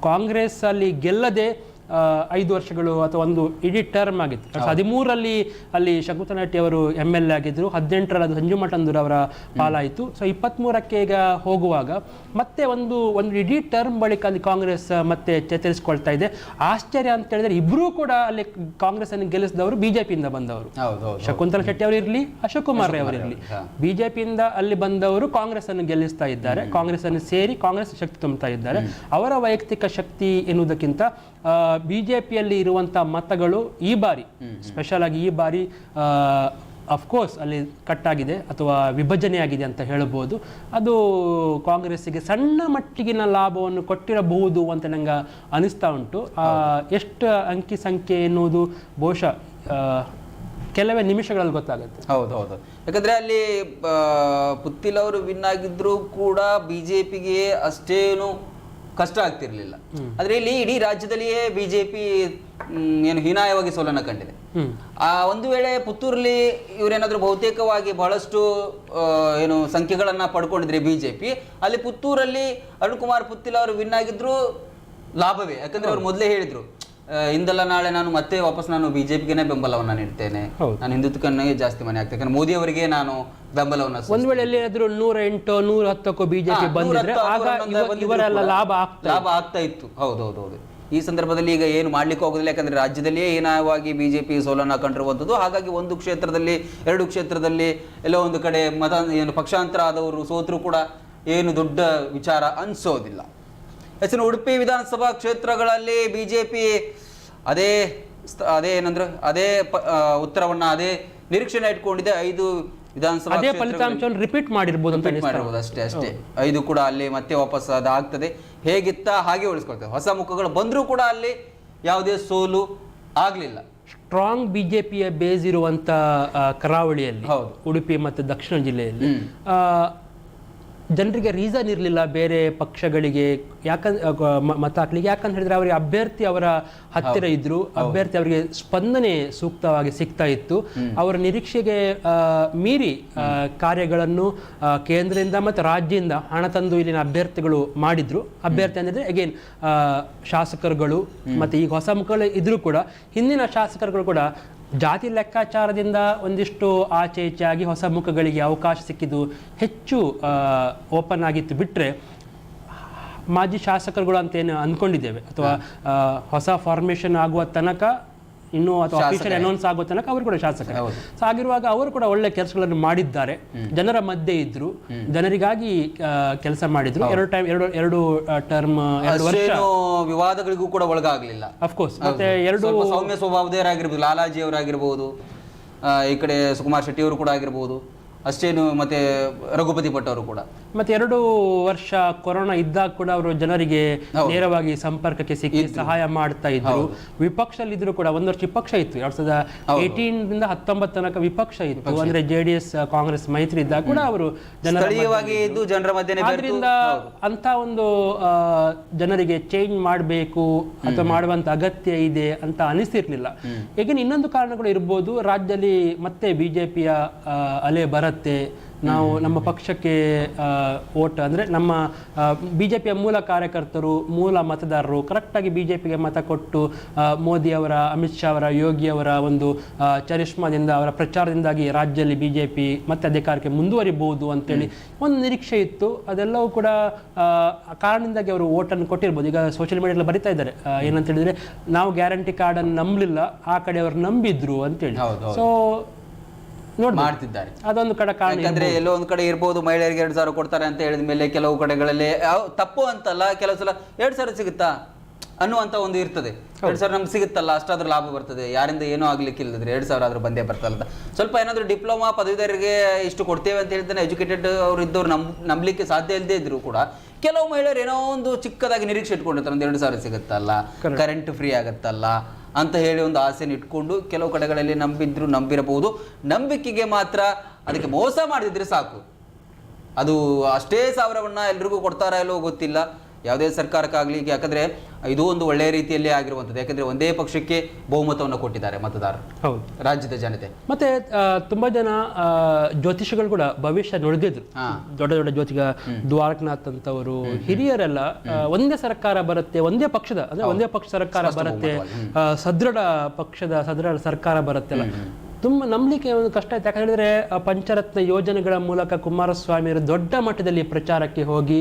ಕಾಂಗ್ರೆಸ್ ಅಲ್ಲಿ ಗೆಲ್ಲದೆ 5 ವರ್ಷಗಳು ಅಥವಾ ಒಂದು ಇಡೀ ಟರ್ಮ್ ಆಗಿತ್ತು. 2013ರಲ್ಲಿ ಅಲ್ಲಿ ಶಕುಂತಲಾ ಅವರು MLA ಆಗಿದ್ರು, 2018ರಲ್ಲಿ ಅದು ಸಂಜು ಮಠಂದೂರ್ ಅವರ ಪಾಲಾಯಿತು. ಸೊ 23ಕ್ಕೆ ಈಗ ಹೋಗುವಾಗ ಮತ್ತೆ ಒಂದು ಇಡೀ ಟರ್ಮ್ ಬಳಿಕ ಅಲ್ಲಿ ಕಾಂಗ್ರೆಸ್ ಮತ್ತೆ ಚೇತರಿಸಿಕೊಳ್ತಾ ಇದೆ. ಆಶ್ಚರ್ಯ ಅಂತ ಹೇಳಿದ್ರೆ ಇಬ್ರು ಕೂಡ ಅಲ್ಲಿ ಕಾಂಗ್ರೆಸ್ ಅನ್ನು ಗೆಲ್ಲಿಸಿದವರು ಬಿಜೆಪಿಯಿಂದ ಬಂದವರು. ಶಕುಂತಲಾ ಶೆಟ್ಟಿ ಅವರು ಇರಲಿ, ಅಶೋಕ್ ಕುಮಾರ್ ರೈ ಅವರಿರಲಿ, ಬಿಜೆಪಿಯಿಂದ ಅಲ್ಲಿ ಬಂದವರು ಕಾಂಗ್ರೆಸ್ ಅನ್ನು ಗೆಲ್ಲಿಸ್ತಾ ಇದ್ದಾರೆ. ಕಾಂಗ್ರೆಸ್ ಅನ್ನು ಸೇರಿ ಕಾಂಗ್ರೆಸ್ ಶಕ್ತಿ ತುಂಬುತ್ತಾ ಇದ್ದಾರೆ. ಅವರ ವೈಯಕ್ತಿಕ ಶಕ್ತಿ ಎನ್ನುವುದಕ್ಕಿಂತ ಬಿಜೆಪಿಯಲ್ಲಿ ಇರುವಂಥ ಮತಗಳು ಈ ಬಾರಿ ಸ್ಪೆಷಲ್ ಆಗಿ ಈ ಬಾರಿ ಅಫ್ಕೋರ್ಸ್ ಅಲ್ಲಿ ಕಟ್ಟಾಗಿದೆ ಅಥವಾ ವಿಭಜನೆಯಾಗಿದೆ ಅಂತ ಹೇಳಬಹುದು. ಅದು ಕಾಂಗ್ರೆಸ್ಸಿಗೆ ಸಣ್ಣ ಮಟ್ಟಿಗಿನ ಲಾಭವನ್ನು ಕೊಟ್ಟಿರಬಹುದು ಅಂತ ನಂಗೆ ಅನಿಸ್ತಾ ಉಂಟು. ಎಷ್ಟು ಅಂಕಿ ಸಂಖ್ಯೆ ಎನ್ನುವುದು ಬಹುಶಃ ಕೆಲವೇ ನಿಮಿಷಗಳಲ್ಲಿ ಗೊತ್ತಾಗುತ್ತೆ. ಹೌದು. ಯಾಕಂದ್ರೆ ಅಲ್ಲಿ ಪುತ್ತಿಲ್ ಅವರು ವಿನ್ ಆಗಿದ್ರು ಕೂಡ ಬಿಜೆಪಿಗೆ ಅಷ್ಟೇನು ಕಷ್ಟ ಆಗ್ತಿರ್ಲಿಲ್ಲ. ಆದ್ರೆ ಇಲ್ಲಿ ಇಡೀ ರಾಜ್ಯದಲ್ಲಿಯೇ ಬಿಜೆಪಿ ಏನು ಹೀನಾಯವಾಗಿ ಸೋಲನ್ನ ಕಂಡಿದೆ. ಒಂದು ವೇಳೆ ಪುತ್ತೂರಲ್ಲಿ ಇವರೇನಾದ್ರೂ ಬಹುತೇಕವಾಗಿ ಬಹಳಷ್ಟು ಏನು ಸಂಖ್ಯೆಗಳನ್ನ ಪಡ್ಕೊಂಡಿದ್ರೆ ಬಿಜೆಪಿ, ಅಲ್ಲಿ ಪುತ್ತೂರಲ್ಲಿ ಅರುಣ್ ಕುಮಾರ್ ಪುತ್ತಿಲ್ ಅವರು ವಿನ್ ಆಗಿದ್ರು ಲಾಭವೇ. ಯಾಕಂದ್ರೆ ಅವ್ರು ಮೊದಲೇ ಹೇಳಿದ್ರು, ಇಂದಲ್ಲ ನಾಳೆ ಮತ್ತೆ ವಾಪಸ್ ನಾನು ಬಿಜೆಪಿಗೆ ಬೆಂಬಲವನ್ನ ನೀಡ್ತೇನೆ, ನಾನು ಹಿಂದುತ್ವಕ್ಕೆ ಜಾಸ್ತಿ ಮನೆ ಆಗ್ತೇನೆ, ಯಾಕಂದ್ರೆ ಮೋದಿ ಅವರಿಗೆ ನಾನು ಬೆಂಬಲವನ್ನ. ಒಂದ್ ವೇಳೆ ಎಲ್ಲಿಯಾದ್ರೂ 108 110 ಬಿಜೆಪಿ ಬಂದಿದ್ರೆ ಆಗ ಇವರೆಲ್ಲ ಲಾಭ ಆಗ್ತಾ ಇತ್ತು. ಹೌದು. ಈ ಸಂದರ್ಭದಲ್ಲಿ ಈಗ ಏನು ಮಾಡ್ಲಿಕ್ಕೆ ಹೋಗೋದಿಲ್ಲ. ಯಾಕಂದ್ರೆ ರಾಜ್ಯದಲ್ಲಿಯೇ ಹೀನಾಯವಾಗಿ ಬಿಜೆಪಿ ಸೋಲನ್ನ ಕಂಡಿರುವಂಥದ್ದು. ಹಾಗಾಗಿ ಒಂದು ಕ್ಷೇತ್ರದಲ್ಲಿ 2 ಕ್ಷೇತ್ರದಲ್ಲಿ ಎಲ್ಲೋ ಒಂದು ಕಡೆ ಏನು ಪಕ್ಷಾಂತರ ಆದವರು ಸೋತರು ಕೂಡ ಏನು ದೊಡ್ಡ ವಿಚಾರ ಅನ್ಸೋದಿಲ್ಲ. ಹೆಚ್ಚಿನ ಉಡುಪಿ ವಿಧಾನಸಭಾ ಕ್ಷೇತ್ರಗಳಲ್ಲಿ ಬಿಜೆಪಿ ಅದೇ ಉತ್ತರವನ್ನ ಅದೇ ನಿರೀಕ್ಷೆನ ಇಟ್ಕೊಂಡಿದೆ. 5 ವಿಧಾನಸಭಾ ಫಲಿತಾಂಶವನ್ನು ರಿಪೀಟ್ ಮಾಡಿರ್ಬೋದು ಅಷ್ಟೇ. 5 ಕೂಡ ಅಲ್ಲಿ ಮತ್ತೆ ವಾಪಸ್ ಅದಾಗ್ತದೆ. ಹೇಗಿತ್ತ ಹಾಗೆ ಉಳಿಸ್ಕೊಳ್ತದೆ. ಹೊಸ ಮುಖಗಳು ಬಂದರೂ ಕೂಡ ಅಲ್ಲಿ ಯಾವುದೇ ಸೋಲು ಆಗ್ಲಿಲ್ಲ. ಸ್ಟ್ರಾಂಗ್ ಬಿಜೆಪಿಯ ಬೇಸ್ ಇರುವಂತ ಕರಾವಳಿಯಲ್ಲಿ, ಉಡುಪಿ ಮತ್ತು ದಕ್ಷಿಣ ಜಿಲ್ಲೆಯಲ್ಲಿ ಜನರಿಗೆ ರೀಸನ್ ಇರಲಿಲ್ಲ ಬೇರೆ ಪಕ್ಷಗಳಿಗೆ ಮತ ಹಾಕ್ಲಿಕ್ಕೆ. ಯಾಕಂತ ಹೇಳಿದ್ರೆ ಅವರಿಗೆ ಅಭ್ಯರ್ಥಿ ಅವರ ಹತ್ತಿರ ಇದ್ರು, ಅಭ್ಯರ್ಥಿ ಅವರಿಗೆ ಸ್ಪಂದನೆ ಸೂಕ್ತವಾಗಿ ಸಿಗ್ತಾ ಇತ್ತು. ಅವರ ನಿರೀಕ್ಷೆಗೆ ಮೀರಿ ಕಾರ್ಯಗಳನ್ನು ಕೇಂದ್ರದಿಂದ ಮತ್ತು ರಾಜ್ಯದಿಂದ ಹಣ ತಂದು ಇಲ್ಲಿನ ಅಭ್ಯರ್ಥಿಗಳು ಮಾಡಿದ್ರು. ಅಭ್ಯರ್ಥಿ ಅಂದರೆ ಅಗೇನ್ ಶಾಸಕರುಗಳು ಮತ್ತು ಈಗ ಹೊಸ ಮುಖಗಳು ಇದ್ರೂ ಕೂಡ ಹಿಂದಿನ ಶಾಸಕರುಗಳು ಕೂಡ ಜಾತಿ ಲೆಕ್ಕಾಚಾರದಿಂದ ಒಂದಿಷ್ಟು ಆಚೆ ಈಚೆ ಆಗಿ ಹೊಸ ಮುಖಗಳಿಗೆ ಅವಕಾಶ ಸಿಕ್ಕಿದ್ದು ಹೆಚ್ಚು ಓಪನ್ ಆಗಿತ್ತು. ಬಿಟ್ಟರೆ ಮಾಜಿ ಶಾಸಕರುಗಳು ಅಂತ ಏನು ಅಂದ್ಕೊಂಡಿದ್ದೇವೆ ಅಥವಾ ಹೊಸ ಫಾರ್ಮೇಷನ್ ಆಗುವ ತನಕ ಇನ್ನು ಅಥವಾ ಅಫಿಷಿಯಲ್ ಅನೌನ್ಸ್ ಆಗೋ ತನಕ ಅವರು ಕೂಡ ಶಾಸಕರು. ಸೊ ಆಗಿರುವಾಗ ಅವರು ಕೂಡ ಒಳ್ಳೆ ಕೆಲಸಗಳನ್ನು ಮಾಡಿದ್ದಾರೆ, ಜನರ ಮಧ್ಯೆ ಇದ್ರು, ಜನರಿಗಾಗಿ ಕೆಲಸ ಮಾಡಿದ್ರು. ಎರಡು ಟರ್ಮ್ 2 ವರ್ಷ ವಿವಾದಗಳಿಗೂ ಕೂಡ ಒಳಗಾಗಲಿಲ್ಲ. ಅಫ್ಕೋರ್ಸ್ ಮತ್ತೆ ಎರಡು ಸೌಮ್ಯ ಸ್ವಭಾವದವರಾಗಿರ್ಬೋದು, ಲಾಲಾಜಿ ಅವರಾಗಿರ್ಬೋದು, ಈ ಕಡೆ ಸುಕುಮಾರ್ ಶೆಟ್ಟಿ ಅವರು ಕೂಡ ಆಗಿರ್ಬೋದು, ಅಷ್ಟೇನು ಮತ್ತೆ ರಘುಪತಿ ಭಟ್ ಅವರು ಕೂಡ. ಮತ್ತೆ 2 ವರ್ಷ ಕೊರೋನಾ ಇದ್ದಾಗ ಕೂಡ ಅವರು ಜನರಿಗೆ ನೇರವಾಗಿ ಸಂಪರ್ಕಕ್ಕೆ ಸಿಕ್ಕಿ ಸಹಾಯ ಮಾಡ್ತಾ ಇದ್ರು. ವಿಪಕ್ಷದಲ್ಲಿದ್ರು ಕೂಡ 1 ವರ್ಷ ವಿಪಕ್ಷ ಇತ್ತು, 2018 19 ತನಕ ವಿಪಕ್ಷ ಇತ್ತು. ಅಂದ್ರೆ JDS ಕಾಂಗ್ರೆಸ್ ಮೈತ್ರಿ ಇದ್ದಾಗ ಕೂಡ ಅವರು ಜನರ ಮಧ್ಯೆ. ಆದ್ರಿಂದ ಅಂತ ಒಂದು ಜನರಿಗೆ ಚೇಂಜ್ ಮಾಡಬೇಕು ಅಥವಾ ಮಾಡುವಂತ ಅಗತ್ಯ ಇದೆ ಅಂತ ಅನಿಸ್ತಿರ್ಲಿಲ್ಲ. ಈಗ ಇನ್ನೊಂದು ಕಾರಣಗಳು ಇರ್ಬೋದು, ರಾಜ್ಯದಲ್ಲಿ ಮತ್ತೆ ಬಿಜೆಪಿಯ ಅಲೆ ಬರುತ್ತೆ, ನಾವು ನಮ್ಮ ಪಕ್ಷಕ್ಕೆ ವೋಟ್ ಅಂದರೆ ನಮ್ಮ ಬಿಜೆಪಿಯ ಮೂಲ ಕಾರ್ಯಕರ್ತರು, ಮೂಲ ಮತದಾರರು ಕರೆಕ್ಟಾಗಿ ಬಿಜೆಪಿಗೆ ಮತ ಕೊಟ್ಟು ಮೋದಿ ಅವರ, ಅಮಿತ್ ಶಾ ಅವರ, ಯೋಗಿ ಅವರ ಒಂದು ಚರಿಷ್ಮಾದಿಂದ, ಅವರ ಪ್ರಚಾರದಿಂದಾಗಿ ರಾಜ್ಯದಲ್ಲಿ ಬಿಜೆಪಿ ಮತ್ತೆ ಅಧಿಕಾರಕ್ಕೆ ಮುಂದುವರಿಬಹುದು ಅಂತೇಳಿ ಒಂದು ನಿರೀಕ್ಷೆ ಇತ್ತು. ಅದೆಲ್ಲವೂ ಕೂಡ ಕಾರಣದಿಂದಾಗಿ ಅವರು ವೋಟನ್ನು ಕೊಟ್ಟಿರ್ಬೋದು. ಈಗ ಸೋಷಿಯಲ್ ಮೀಡಿಯಾದಲ್ಲಿ ಬರಿತಾ ಇದ್ದಾರೆ ಏನಂತ ಹೇಳಿದ್ರೆ, ನಾವು ಗ್ಯಾರಂಟಿ ಕಾರ್ಡನ್ನು ನಂಬಲಿಲ್ಲ, ಆ ಕಡೆ ಅವರು ನಂಬಿದ್ರು ಅಂತೇಳಿ. ಸೊ ಮಾಡ್ತಿದ್ದಾರೆ. ಅದೊಂದು ಕಡೆ ಕಾರಣ. ಯಾಕಂದ್ರೆ ಎಲ್ಲೋ ಒಂದ್ ಕಡೆ ಇರ್ಬೋದು, ಮಹಿಳೆಯರಿಗೆ 2,000 ಕೊಡ್ತಾರೆ ಅಂತ ಹೇಳಿದ ಮೇಲೆ ಕೆಲವು ಕಡೆಗಳಲ್ಲಿ ತಪ್ಪು ಅಂತಲ್ಲ, ಕೆಲವು ಸಲ 2,000 ಸಿಗುತ್ತಾ ಅನ್ನುವಂತ ಒಂದು ಇರ್ತದೆ. 2,000 ನಮ್ಗೆ ಸಿಗುತ್ತಲ್ಲ, ಅಷ್ಟಾದ್ರೂ ಲಾಭ ಬರ್ತದೆ, ಯಾರಿಂದ ಏನೂ ಆಗ್ಲಿಕ್ಕೆ ಇಲ್ಲದ್ರೆ 2,000 ಆದ್ರೂ ಬಂದೇ ಬರ್ತಲ್ಲ. ಸ್ವಲ್ಪ ಏನಾದ್ರು ಡಿಪ್ಲೊಮಾ ಪದವೀಧರರಿಗೆ ಇಷ್ಟು ಕೊಡ್ತೇವೆ ಅಂತ ಹೇಳ್ತಾನೆ ಎಜುಕೇಟೆಡ್ ಅವ್ರು ಇದ್ದವ್ರು ನಂಬಲಿಕ್ಕೆ ಸಾಧ್ಯ ಇಲ್ಲದೆ ಇದ್ರು ಕೂಡ ಕೆಲವು ಮಹಿಳೆಯರು ಏನೋ ಒಂದು ಚಿಕ್ಕದಾಗಿ ನಿರೀಕ್ಷೆ ಇಟ್ಕೊಂಡಿರ್ತಾರೆ, ಒಂದು 2,000 ಸಿಗುತ್ತಲ್ಲ, ಕರೆಂಟ್ ಫ್ರೀ ಆಗತ್ತಲ್ಲ ಅಂತ ಹೇಳಿ ಒಂದು ಆಸೆನ ಇಟ್ಕೊಂಡು ಕೆಲವು ಕಡೆಗಳಲ್ಲಿ ನಂಬಿರಬಹುದು. ನಂಬಿಕೆಗೆ ಮಾತ್ರ ಅದಕ್ಕೆ ಮೋಸ ಮಾಡಿದ್ರೆ ಸಾಕು. ಅದು ಅಷ್ಟೇ ಸಾವಿರವನ್ನ ಎಲ್ರಿಗೂ ಕೊಡ್ತಾರಾ ಇಲ್ಲೋ ಗೊತ್ತಿಲ್ಲ, ಯಾವುದೇ ಸರ್ಕಾರಕ್ಕಾಗಲಿ. ಯಾಕಂದ್ರೆ ಇದು ಒಂದು ಒಳ್ಳೆಯ ರೀತಿಯಲ್ಲಿ ಆಗಿರುವಂಥದ್ದು. ಯಾಕಂದ್ರೆ ಒಂದೇ ಪಕ್ಷಕ್ಕೆ ಬಹುಮತವನ್ನು ಕೊಟ್ಟಿದ್ದಾರೆ ಮತದಾರರು, ರಾಜ್ಯದ ಜನತೆ. ಮತ್ತೆ ತುಂಬಾ ಜನ ಜ್ಯೋತಿಷಿಗಳು ಕೂಡ ಭವಿಷ್ಯ ನುಡಿದಿದ್ರು. ದೊಡ್ಡ ದೊಡ್ಡ ಜ್ಯೋತಿಗ ದ್ವಾರಕನಾಥ್ ಅಂತವರು, ಹಿರಿಯರೆಲ್ಲ ಒಂದೇ ಸರ್ಕಾರ ಬರುತ್ತೆ, ಒಂದೇ ಪಕ್ಷದ ಅಂದ್ರೆ ಒಂದೇ ಪಕ್ಷ ಸರ್ಕಾರ ಬರುತ್ತೆ, ಸದೃಢ ಸರ್ಕಾರ ಬರುತ್ತೆಲ್ಲ ತುಂಬ ನಂಬಲಿಕ್ಕೆ ಒಂದು ಕಷ್ಟ ಆಯ್ತು. ಯಾಕಂತ ಹೇಳಿದ್ರೆ ಪಂಚರತ್ನ ಯೋಜನೆಗಳ ಮೂಲಕ ಕುಮಾರಸ್ವಾಮಿಯವರು ದೊಡ್ಡ ಮಟ್ಟದಲ್ಲಿ ಪ್ರಚಾರಕ್ಕೆ ಹೋಗಿ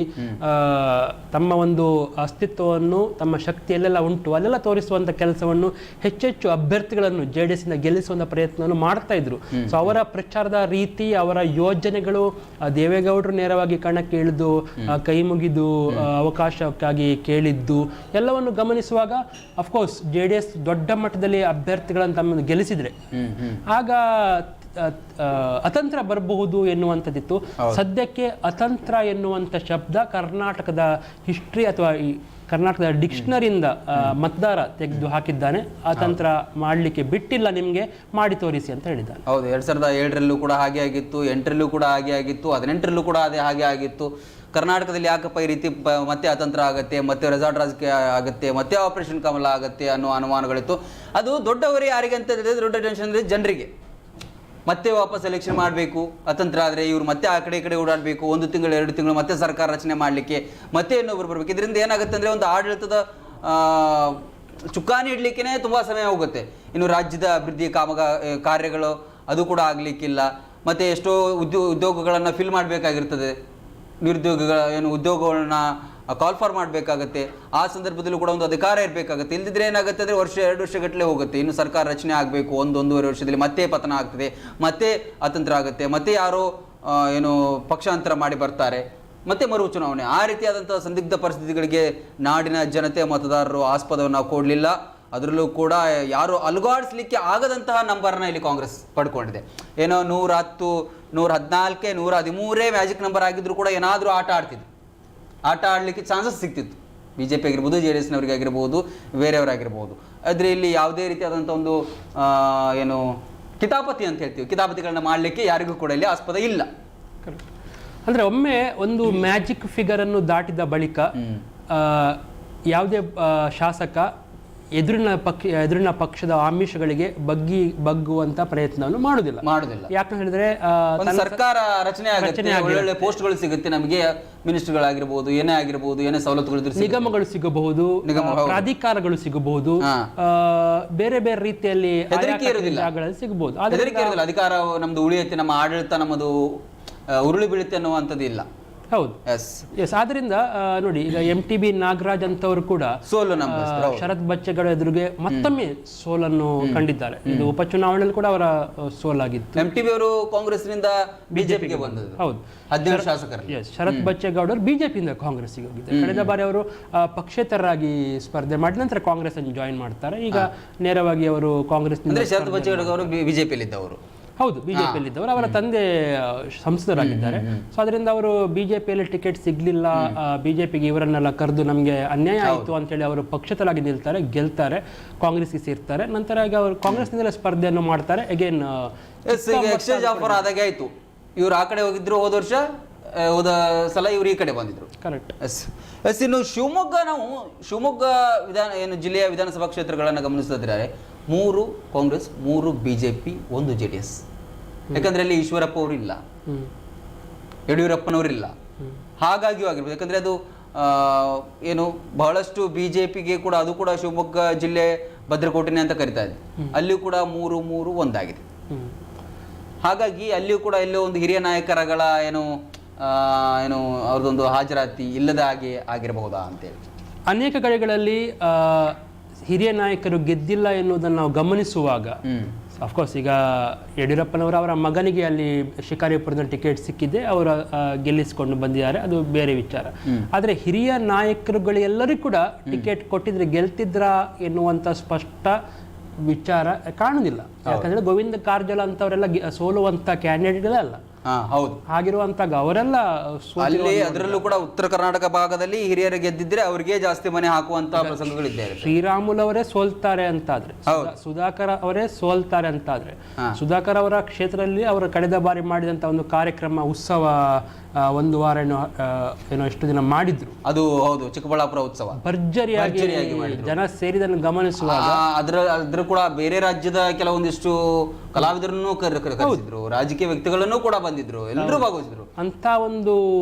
ತಮ್ಮ ಒಂದು ಅಸ್ತಿತ್ವವನ್ನು, ತಮ್ಮ ಶಕ್ತಿ ಎಲ್ಲೆಲ್ಲ ಉಂಟು ಅಲ್ಲೆಲ್ಲ ತೋರಿಸುವಂತ ಕೆಲಸವನ್ನು, ಹೆಚ್ಚೆಚ್ಚು ಅಭ್ಯರ್ಥಿಗಳನ್ನು JDS ಇಂದ ಗೆಲ್ಲಿಸುವಂತ ಪ್ರಯತ್ನವನ್ನು ಮಾಡ್ತಾ ಇದ್ರು. ಸೊ ಅವರ ಪ್ರಚಾರದ ರೀತಿ, ಅವರ ಯೋಜನೆಗಳು, ದೇವೇಗೌಡರು ನೇರವಾಗಿ ಕಣಕ್ಕೆ ಇಳಿದು ಕೈ ಮುಗಿದು ಅವಕಾಶಕ್ಕಾಗಿ ಕೇಳಿದ್ದು ಎಲ್ಲವನ್ನು ಗಮನಿಸುವಾಗ ಅಫ್ಕೋರ್ಸ್ JDS ದೊಡ್ಡ ಮಟ್ಟದಲ್ಲಿ ಅಭ್ಯರ್ಥಿಗಳನ್ನು ತಮ್ಮನ್ನು ಗೆಲ್ಲಿಸಿದ್ರೆ ಆಗ ಅತಂತ್ರ ಬರಬಹುದು ಎನ್ನುವಂಥದ್ದಿತ್ತು. ಸದ್ಯಕ್ಕೆ ಅತಂತ್ರ ಎನ್ನುವಂಥ ಶಬ್ದ ಕರ್ನಾಟಕದ ಹಿಸ್ಟ್ರಿ ಅಥವಾ ಈ ಕರ್ನಾಟಕದ ಡಿಕ್ಷನರಿಯಿಂದ ಮತದಾರ ತೆಗೆದು ಹಾಕಿದ್ದಾನೆ. ಅತಂತ್ರ ಮಾಡಲಿಕ್ಕೆ ಬಿಟ್ಟಿಲ್ಲ, ನಿಮಗೆ ಮಾಡಿ ತೋರಿಸಿ ಅಂತ ಹೇಳಿದ್ದಾನೆ. ಹೌದು, 2007ರಲ್ಲೂ ಕೂಡ ಹಾಗೆ ಆಗಿತ್ತು, 8ರಲ್ಲೂ ಕೂಡ ಹಾಗೆ ಆಗಿತ್ತು, 18ರಲ್ಲೂ ಕೂಡ ಅದೇ ಹಾಗೆ ಆಗಿತ್ತು. ಕರ್ನಾಟಕದಲ್ಲಿ ಯಾಕಪ್ಪ ಈ ರೀತಿ ಮತ್ತೆ ಅತಂತ್ರ ಆಗುತ್ತೆ, ಮತ್ತೆ ರೆಸಾರ್ಟ್ ರಾಜಕೀಯ ಆಗುತ್ತೆ, ಮತ್ತೆ ಆಪರೇಷನ್ ಕಮಲ ಆಗುತ್ತೆ ಅನ್ನೋ ಅನುಮಾನಗಳಿತ್ತು. ಅದು ದೊಡ್ಡವರೇ ಯಾರಿಗೆ ಅಂತ ಹೇಳಿದ್ರೆ ದೊಡ್ಡ ಟೆನ್ಷನ್ ಅಂದರೆ ಜನರಿಗೆ. ಮತ್ತೆ ವಾಪಸ್ ಎಲೆಕ್ಷನ್ ಮಾಡಬೇಕು, ಅತಂತ್ರ ಆದರೆ ಇವರು ಮತ್ತೆ ಆ ಕಡೆ ಈ ಕಡೆ ಓಡಾಡಬೇಕು, 1 ತಿಂಗಳು 2 ತಿಂಗಳು ಮತ್ತೆ ಸರ್ಕಾರ ರಚನೆ ಮಾಡಲಿಕ್ಕೆ ಮತ್ತೆ ಇನ್ನೊಬ್ಬರು ಬರಬೇಕು. ಇದರಿಂದ ಏನಾಗುತ್ತೆ ಅಂದರೆ ಒಂದು ಆಡಳಿತದ ಚುಕ್ಕಾಣಿ ಇಡಲಿಕ್ಕೆ ತುಂಬ ಸಮಯ ಹೋಗುತ್ತೆ. ಇನ್ನು ರಾಜ್ಯದ ಅಭಿವೃದ್ಧಿ ಕಾರ್ಯಗಳು ಅದು ಕೂಡ ಆಗಲಿಕ್ಕಿಲ್ಲ. ಮತ್ತು ಎಷ್ಟೋ ಉದ್ಯೋಗಗಳನ್ನು ಫಿಲ್ ಮಾಡಬೇಕಾಗಿರ್ತದೆ, ಉದ್ಯೋಗಗಳನ್ನ ಕಾಲ್ ಫಾರ್ ಮಾಡಬೇಕಾಗತ್ತೆ. ಆ ಸಂದರ್ಭದಲ್ಲೂ ಕೂಡ ಒಂದು ಅಧಿಕಾರ ಇರಬೇಕಾಗುತ್ತೆ. ಇಲ್ಲದಿದ್ರೆ ಏನಾಗುತ್ತೆ ಅಂದರೆ 1-2 ವರ್ಷಗಟ್ಟಲೆ ಹೋಗುತ್ತೆ. ಇನ್ನು ಸರ್ಕಾರ ರಚನೆ ಆಗಬೇಕು, 1-1.5 ವರ್ಷದಲ್ಲಿ ಮತ್ತೆ ಪತನ ಆಗ್ತದೆ, ಮತ್ತೆ ಅತಂತ್ರ ಆಗುತ್ತೆ, ಮತ್ತೆ ಯಾರೋ ಪಕ್ಷಾಂತರ ಮಾಡಿ ಬರ್ತಾರೆ, ಮತ್ತೆ ಮರು ಚುನಾವಣೆ. ಆ ರೀತಿಯಾದಂಥ ಸಂದಿಗ್ಧ ಪರಿಸ್ಥಿತಿಗಳಿಗೆ ನಾಡಿನ ಜನತೆ ಮತದಾರರು ಆಸ್ಪದವನ್ನು ಕೊಡಲಿಲ್ಲ. ಅದರಲ್ಲೂ ಕೂಡ ಯಾರು ಅಲುಗಾಡಿಸ್ಲಿಕ್ಕೆ ಆಗದಂತಹ ನಂಬರ್ನ ಇಲ್ಲಿ ಕಾಂಗ್ರೆಸ್ ಪಡ್ಕೊಂಡಿದೆ. 110, 114, 113 ಮ್ಯಾಜಿಕ್ ನಂಬರ್ ಆಗಿದ್ರು ಕೂಡ ಏನಾದರೂ ಆಟ ಆಡಲಿಕ್ಕೆ ಚಾನ್ಸಸ್ ಸಿಗ್ತಿತ್ತು. BJP ಆಗಿರ್ಬೋದು, JDSನವರಿಗೆ ಆಗಿರ್ಬೋದು, ಬೇರೆಯವರಾಗಿರ್ಬೋದು. ಆದರೆ ಇಲ್ಲಿ ಯಾವುದೇ ರೀತಿಯಾದಂಥ ಒಂದು ಕಿತಾಪತಿ ಅಂತ ಹೇಳ್ತೀವಿ, ಕಿತಾಪತಿಗಳನ್ನ ಮಾಡಲಿಕ್ಕೆ ಯಾರಿಗೂ ಕೂಡ ಇಲ್ಲಿ ಆಸ್ಪದ ಇಲ್ಲ. ಅಂದರೆ ಒಮ್ಮೆ ಒಂದು ಮ್ಯಾಜಿಕ್ ಫಿಗರನ್ನು ದಾಟಿದ ಬಳಿಕ ಯಾವುದೇ ಶಾಸಕ ಎದುರಿನ ಪಕ್ಷದ ಆಮಿಷಗಳಿಗೆ ಬಗ್ಗುವಂತ ಪ್ರಯತ್ನವನ್ನು ಮಾಡುವುದಿಲ್ಲ. ಯಾಕಂತ ಹೇಳಿದ್ರೆ ಸರ್ಕಾರ ರಚನೆ ಆಗುತ್ತೆ, ಒಳ್ಳೊಳ್ಳೆ ಪೋಸ್ಟ್ಗಳು ಸಿಗುತ್ತೆ ನಮಗೆ, ಮಿನಿಸ್ಟರ್ಗಳಾಗಿರ್ಬೋದು, ಏನೇ ಆಗಿರ್ಬೋದು, ಏನೇ ಸವಲತ್ತುಗಳು, ನಿಗಮಗಳು ಸಿಗಬಹುದು, ಪ್ರಾಧಿಕಾರಗಳು ಸಿಗಬಹುದು, ಬೇರೆ ಬೇರೆ ರೀತಿಯಲ್ಲಿ ಸಿಗಬಹುದು. ಅಧಿಕಾರ ನಮ್ದು ಉಳಿಯುತ್ತೆ, ನಮ್ಮ ಆಡಳಿತ ನಮ್ಮದು ಉರುಳಿ ಬೀಳುತ್ತೆ ಅನ್ನುವಂಥದ್ದು ಇಲ್ಲ. ಹೌದು ಎಸ್ ಆದ್ರಿಂದ ನೋಡಿ ಈಗ MTB ನಾಗರಾಜ್ ಅಂತವರು ಕೂಡ ಶರತ್ ಬಚ್ಚೇಗೌಡ ಎದುರಿಗೆ ಮತ್ತೊಮ್ಮೆ ಸೋಲನ್ನು ಕಂಡಿದ್ದಾರೆ. ಇದು ಉಪಚುನಾವಣೆಯಲ್ಲಿ ಕೂಡ ಅವರ ಸೋಲಾಗಿತ್ತು. MTB ಅವರು ಕಾಂಗ್ರೆಸ್ನಿಂದ ಬಿಜೆಪಿಗೆ ಬಂದದ್ದು. ಹೌದು, 17 ಶಾಸಕರು. ಶರತ್ ಬಚ್ಚೇಗೌಡ ಅವರು ಬಿಜೆಪಿಯಿಂದ ಕಾಂಗ್ರೆಸ್ಗೆ ಹೋಗಿದ್ದಾರೆ. ಕಳೆದ ಬಾರಿ ಅವರು ಪಕ್ಷೇತರರಾಗಿ ಸ್ಪರ್ಧೆ ಮಾಡಿದ ನಂತರ ಕಾಂಗ್ರೆಸ್ ಅನ್ನು ಜಾಯಿನ್ ಮಾಡ್ತಾರೆ. ಈಗ ನೇರವಾಗಿ ಅವರು ಕಾಂಗ್ರೆಸ್ ಶರತ್ ಬಚ್ಚೇಗೌಡ ಅವರು ಬಿಜೆಪಿಯಲ್ಲಿದ್ದವರು. ಹೌದು, ಬಿಜೆಪಿಯಲ್ಲಿದ್ದವರು. ಅವರ ತಂದೆ ಸಂಸದರಾಗಿದ್ದಾರೆ. ಸೊ ಅದರಿಂದ ಅವರು ಬಿಜೆಪಿಯಲ್ಲಿ ಟಿಕೆಟ್ ಸಿಗ್ಲಿಲ್ಲ, ಬಿಜೆಪಿಗೆ ಇವರನ್ನೆಲ್ಲ ಕರೆದು ನಮಗೆ ಅನ್ಯಾಯ ಆಯಿತು ಅಂತೇಳಿ ಅವರು ಪಕ್ಷೇತರಾಗಿ ನಿಲ್ತಾರೆ, ಗೆಲ್ತಾರೆ, ಕಾಂಗ್ರೆಸ್ಗೆ ಸೇರ್ತಾರೆ. ನಂತರ ಈಗ ಅವರು ಕಾಂಗ್ರೆಸ್ನಿಂದಲೇ ಸ್ಪರ್ಧೆಯನ್ನು ಮಾಡ್ತಾರೆ. ಅಗೇನ್ ಎಕ್ಸ್ಚೇಂಜ್ ಆಫರ್ ಆದಾಗೆ ಆಯ್ತು. ಇವ್ರು ಆ ಕಡೆ ಹೋಗಿದ್ರು ಹೋದ ಸಲ ಇವರು ಈ ಕಡೆ ಬಂದಿದ್ರು. ಕರೆಕ್ಟ್. ಎಸ್ ಇನ್ನು ಶಿವಮೊಗ್ಗ ಜಿಲ್ಲೆಯ ವಿಧಾನಸಭಾ ಕ್ಷೇತ್ರಗಳನ್ನು ಗಮನಿಸಿದ್ರೆ 3 ಕಾಂಗ್ರೆಸ್, 3 ಬಿಜೆಪಿ, 1 JDS. ಯಾಕಂದ್ರೆ ಅಲ್ಲಿ ಈಶ್ವರಪ್ಪ ಅವರು ಇಲ್ಲ, ಯಡಿಯೂರಪ್ಪನವರಿಲ್ಲ. ಹಾಗಾಗಿಯೂ ಆಗಿರ್ಬೋದು. ಯಾಕಂದ್ರೆ ಅದು ಬಹಳಷ್ಟು ಬಿಜೆಪಿಗೆ ಕೂಡ ಅದು ಕೂಡ ಶಿವಮೊಗ್ಗ ಜಿಲ್ಲೆ ಭದ್ರಕೋಟೆನೆ ಅಂತ ಕರಿತಾ ಇದೆ. ಅಲ್ಲಿಯೂ ಕೂಡ 3-3 ಒಂದಾಗಿದೆ. ಹಾಗಾಗಿ ಅಲ್ಲಿಯೂ ಕೂಡ ಎಲ್ಲೋ ಒಂದು ಹಿರಿಯ ನಾಯಕರಗಳ ಅವ್ರದ್ದೊಂದು ಹಾಜರಾತಿ ಇಲ್ಲದ ಹಾಗೆ ಆಗಿರಬಹುದಾ ಅಂತೇಳಿ ಅನೇಕ ಕಡೆಗಳಲ್ಲಿ ಹಿರಿಯ ನಾಯಕರು ಗೆದ್ದಿಲ್ಲ ಎನ್ನುವುದನ್ನು ನಾವು ಗಮನಿಸುವಾಗ, ಅಫ್ಕೋರ್ಸ್ ಈಗ ಯಡಿಯೂರಪ್ಪನವರು ಅವರ ಮಗನಿಗೆ ಅಲ್ಲಿ ಶಿಕಾರಿಪುರದಲ್ಲಿ ಟಿಕೆಟ್ ಸಿಕ್ಕಿದೆ, ಅವರ ಗೆಲ್ಲಿಸಿಕೊಂಡು ಬಂದಿದ್ದಾರೆ, ಅದು ಬೇರೆ ವಿಚಾರ. ಆದರೆ ಹಿರಿಯ ನಾಯಕರುಗಳೆಲ್ಲರಿಗೂ ಕೂಡ ಟಿಕೆಟ್ ಕೊಟ್ಟಿದ್ರೆ ಗೆಲ್ತಿದ್ರ ಎನ್ನುವಂಥ ಸ್ಪಷ್ಟ ವಿಚಾರ ಕಾಣುವುದಿಲ್ಲ. ಯಾಕಂದ್ರೆ ಗೋವಿಂದ ಕಾರಜೋಳ ಅಂತವರೆಲ್ಲ ಸೋಲುವಂಥ ಕ್ಯಾಂಡಿಡೇಟ್ಗಳೇ ಅಲ್ಲ. ಹೌದು, ಹಾಗಿರುವಂತಾಗ ಅವರೆಲ್ಲ ಅಲ್ಲಿ ಅದರಲ್ಲೂ ಕೂಡ ಉತ್ತರ ಕರ್ನಾಟಕ ಭಾಗದಲ್ಲಿ ಹಿರಿಯರು ಗೆದ್ದಿದ್ರೆ ಅವರಿಗೆ ಜಾಸ್ತಿ ಮನೆ ಹಾಕುವಂತ ಪ್ರಸಂಗಗಳಿದ್ದಾರೆ. ಶ್ರೀರಾಮುಲು ಅವರೇ ಸೋಲ್ತಾರೆ ಅಂತಾದ್ರೆ, ಸುಧಾಕರ್ ಅವರೇ ಸೋಲ್ತಾರೆ ಅಂತಾದ್ರೆ, ಸುಧಾಕರ್ ಅವರ ಕ್ಷೇತ್ರದಲ್ಲಿ ಅವರು ಕಳೆದ ಬಾರಿ ಮಾಡಿದಂತ ಒಂದು ಕಾರ್ಯಕ್ರಮ ಉತ್ಸವ 1 ವಾರ ಏನೋ ಎಷ್ಟು ದಿನ ಮಾಡಿದ್ರು. ಅದು ಹೌದು, ಚಿಕ್ಕಬಳ್ಳಾಪುರ ಉತ್ಸವ ಭರ್ಜರಿಯಾಗಿ ಜನ ಸೇರಿದನ್ನು ಗಮನಿಸುವಾಗ ಅದ್ರ ಕೂಡ ಬೇರೆ ರಾಜ್ಯದ ಕೆಲವೊಂದಿಷ್ಟು ಕಲಾವಿದರನ್ನು ಕರೆಸಿದ್ರು, ರಾಜಕೀಯ ವ್ಯಕ್ತಿಗಳನ್ನು ಕೂಡ ಬಂದಿದ್ರು, ಎಲ್ಲರೂ ಭಾಗವಹಿಸಿದ್ರು. ಅಂತ ಒಂದು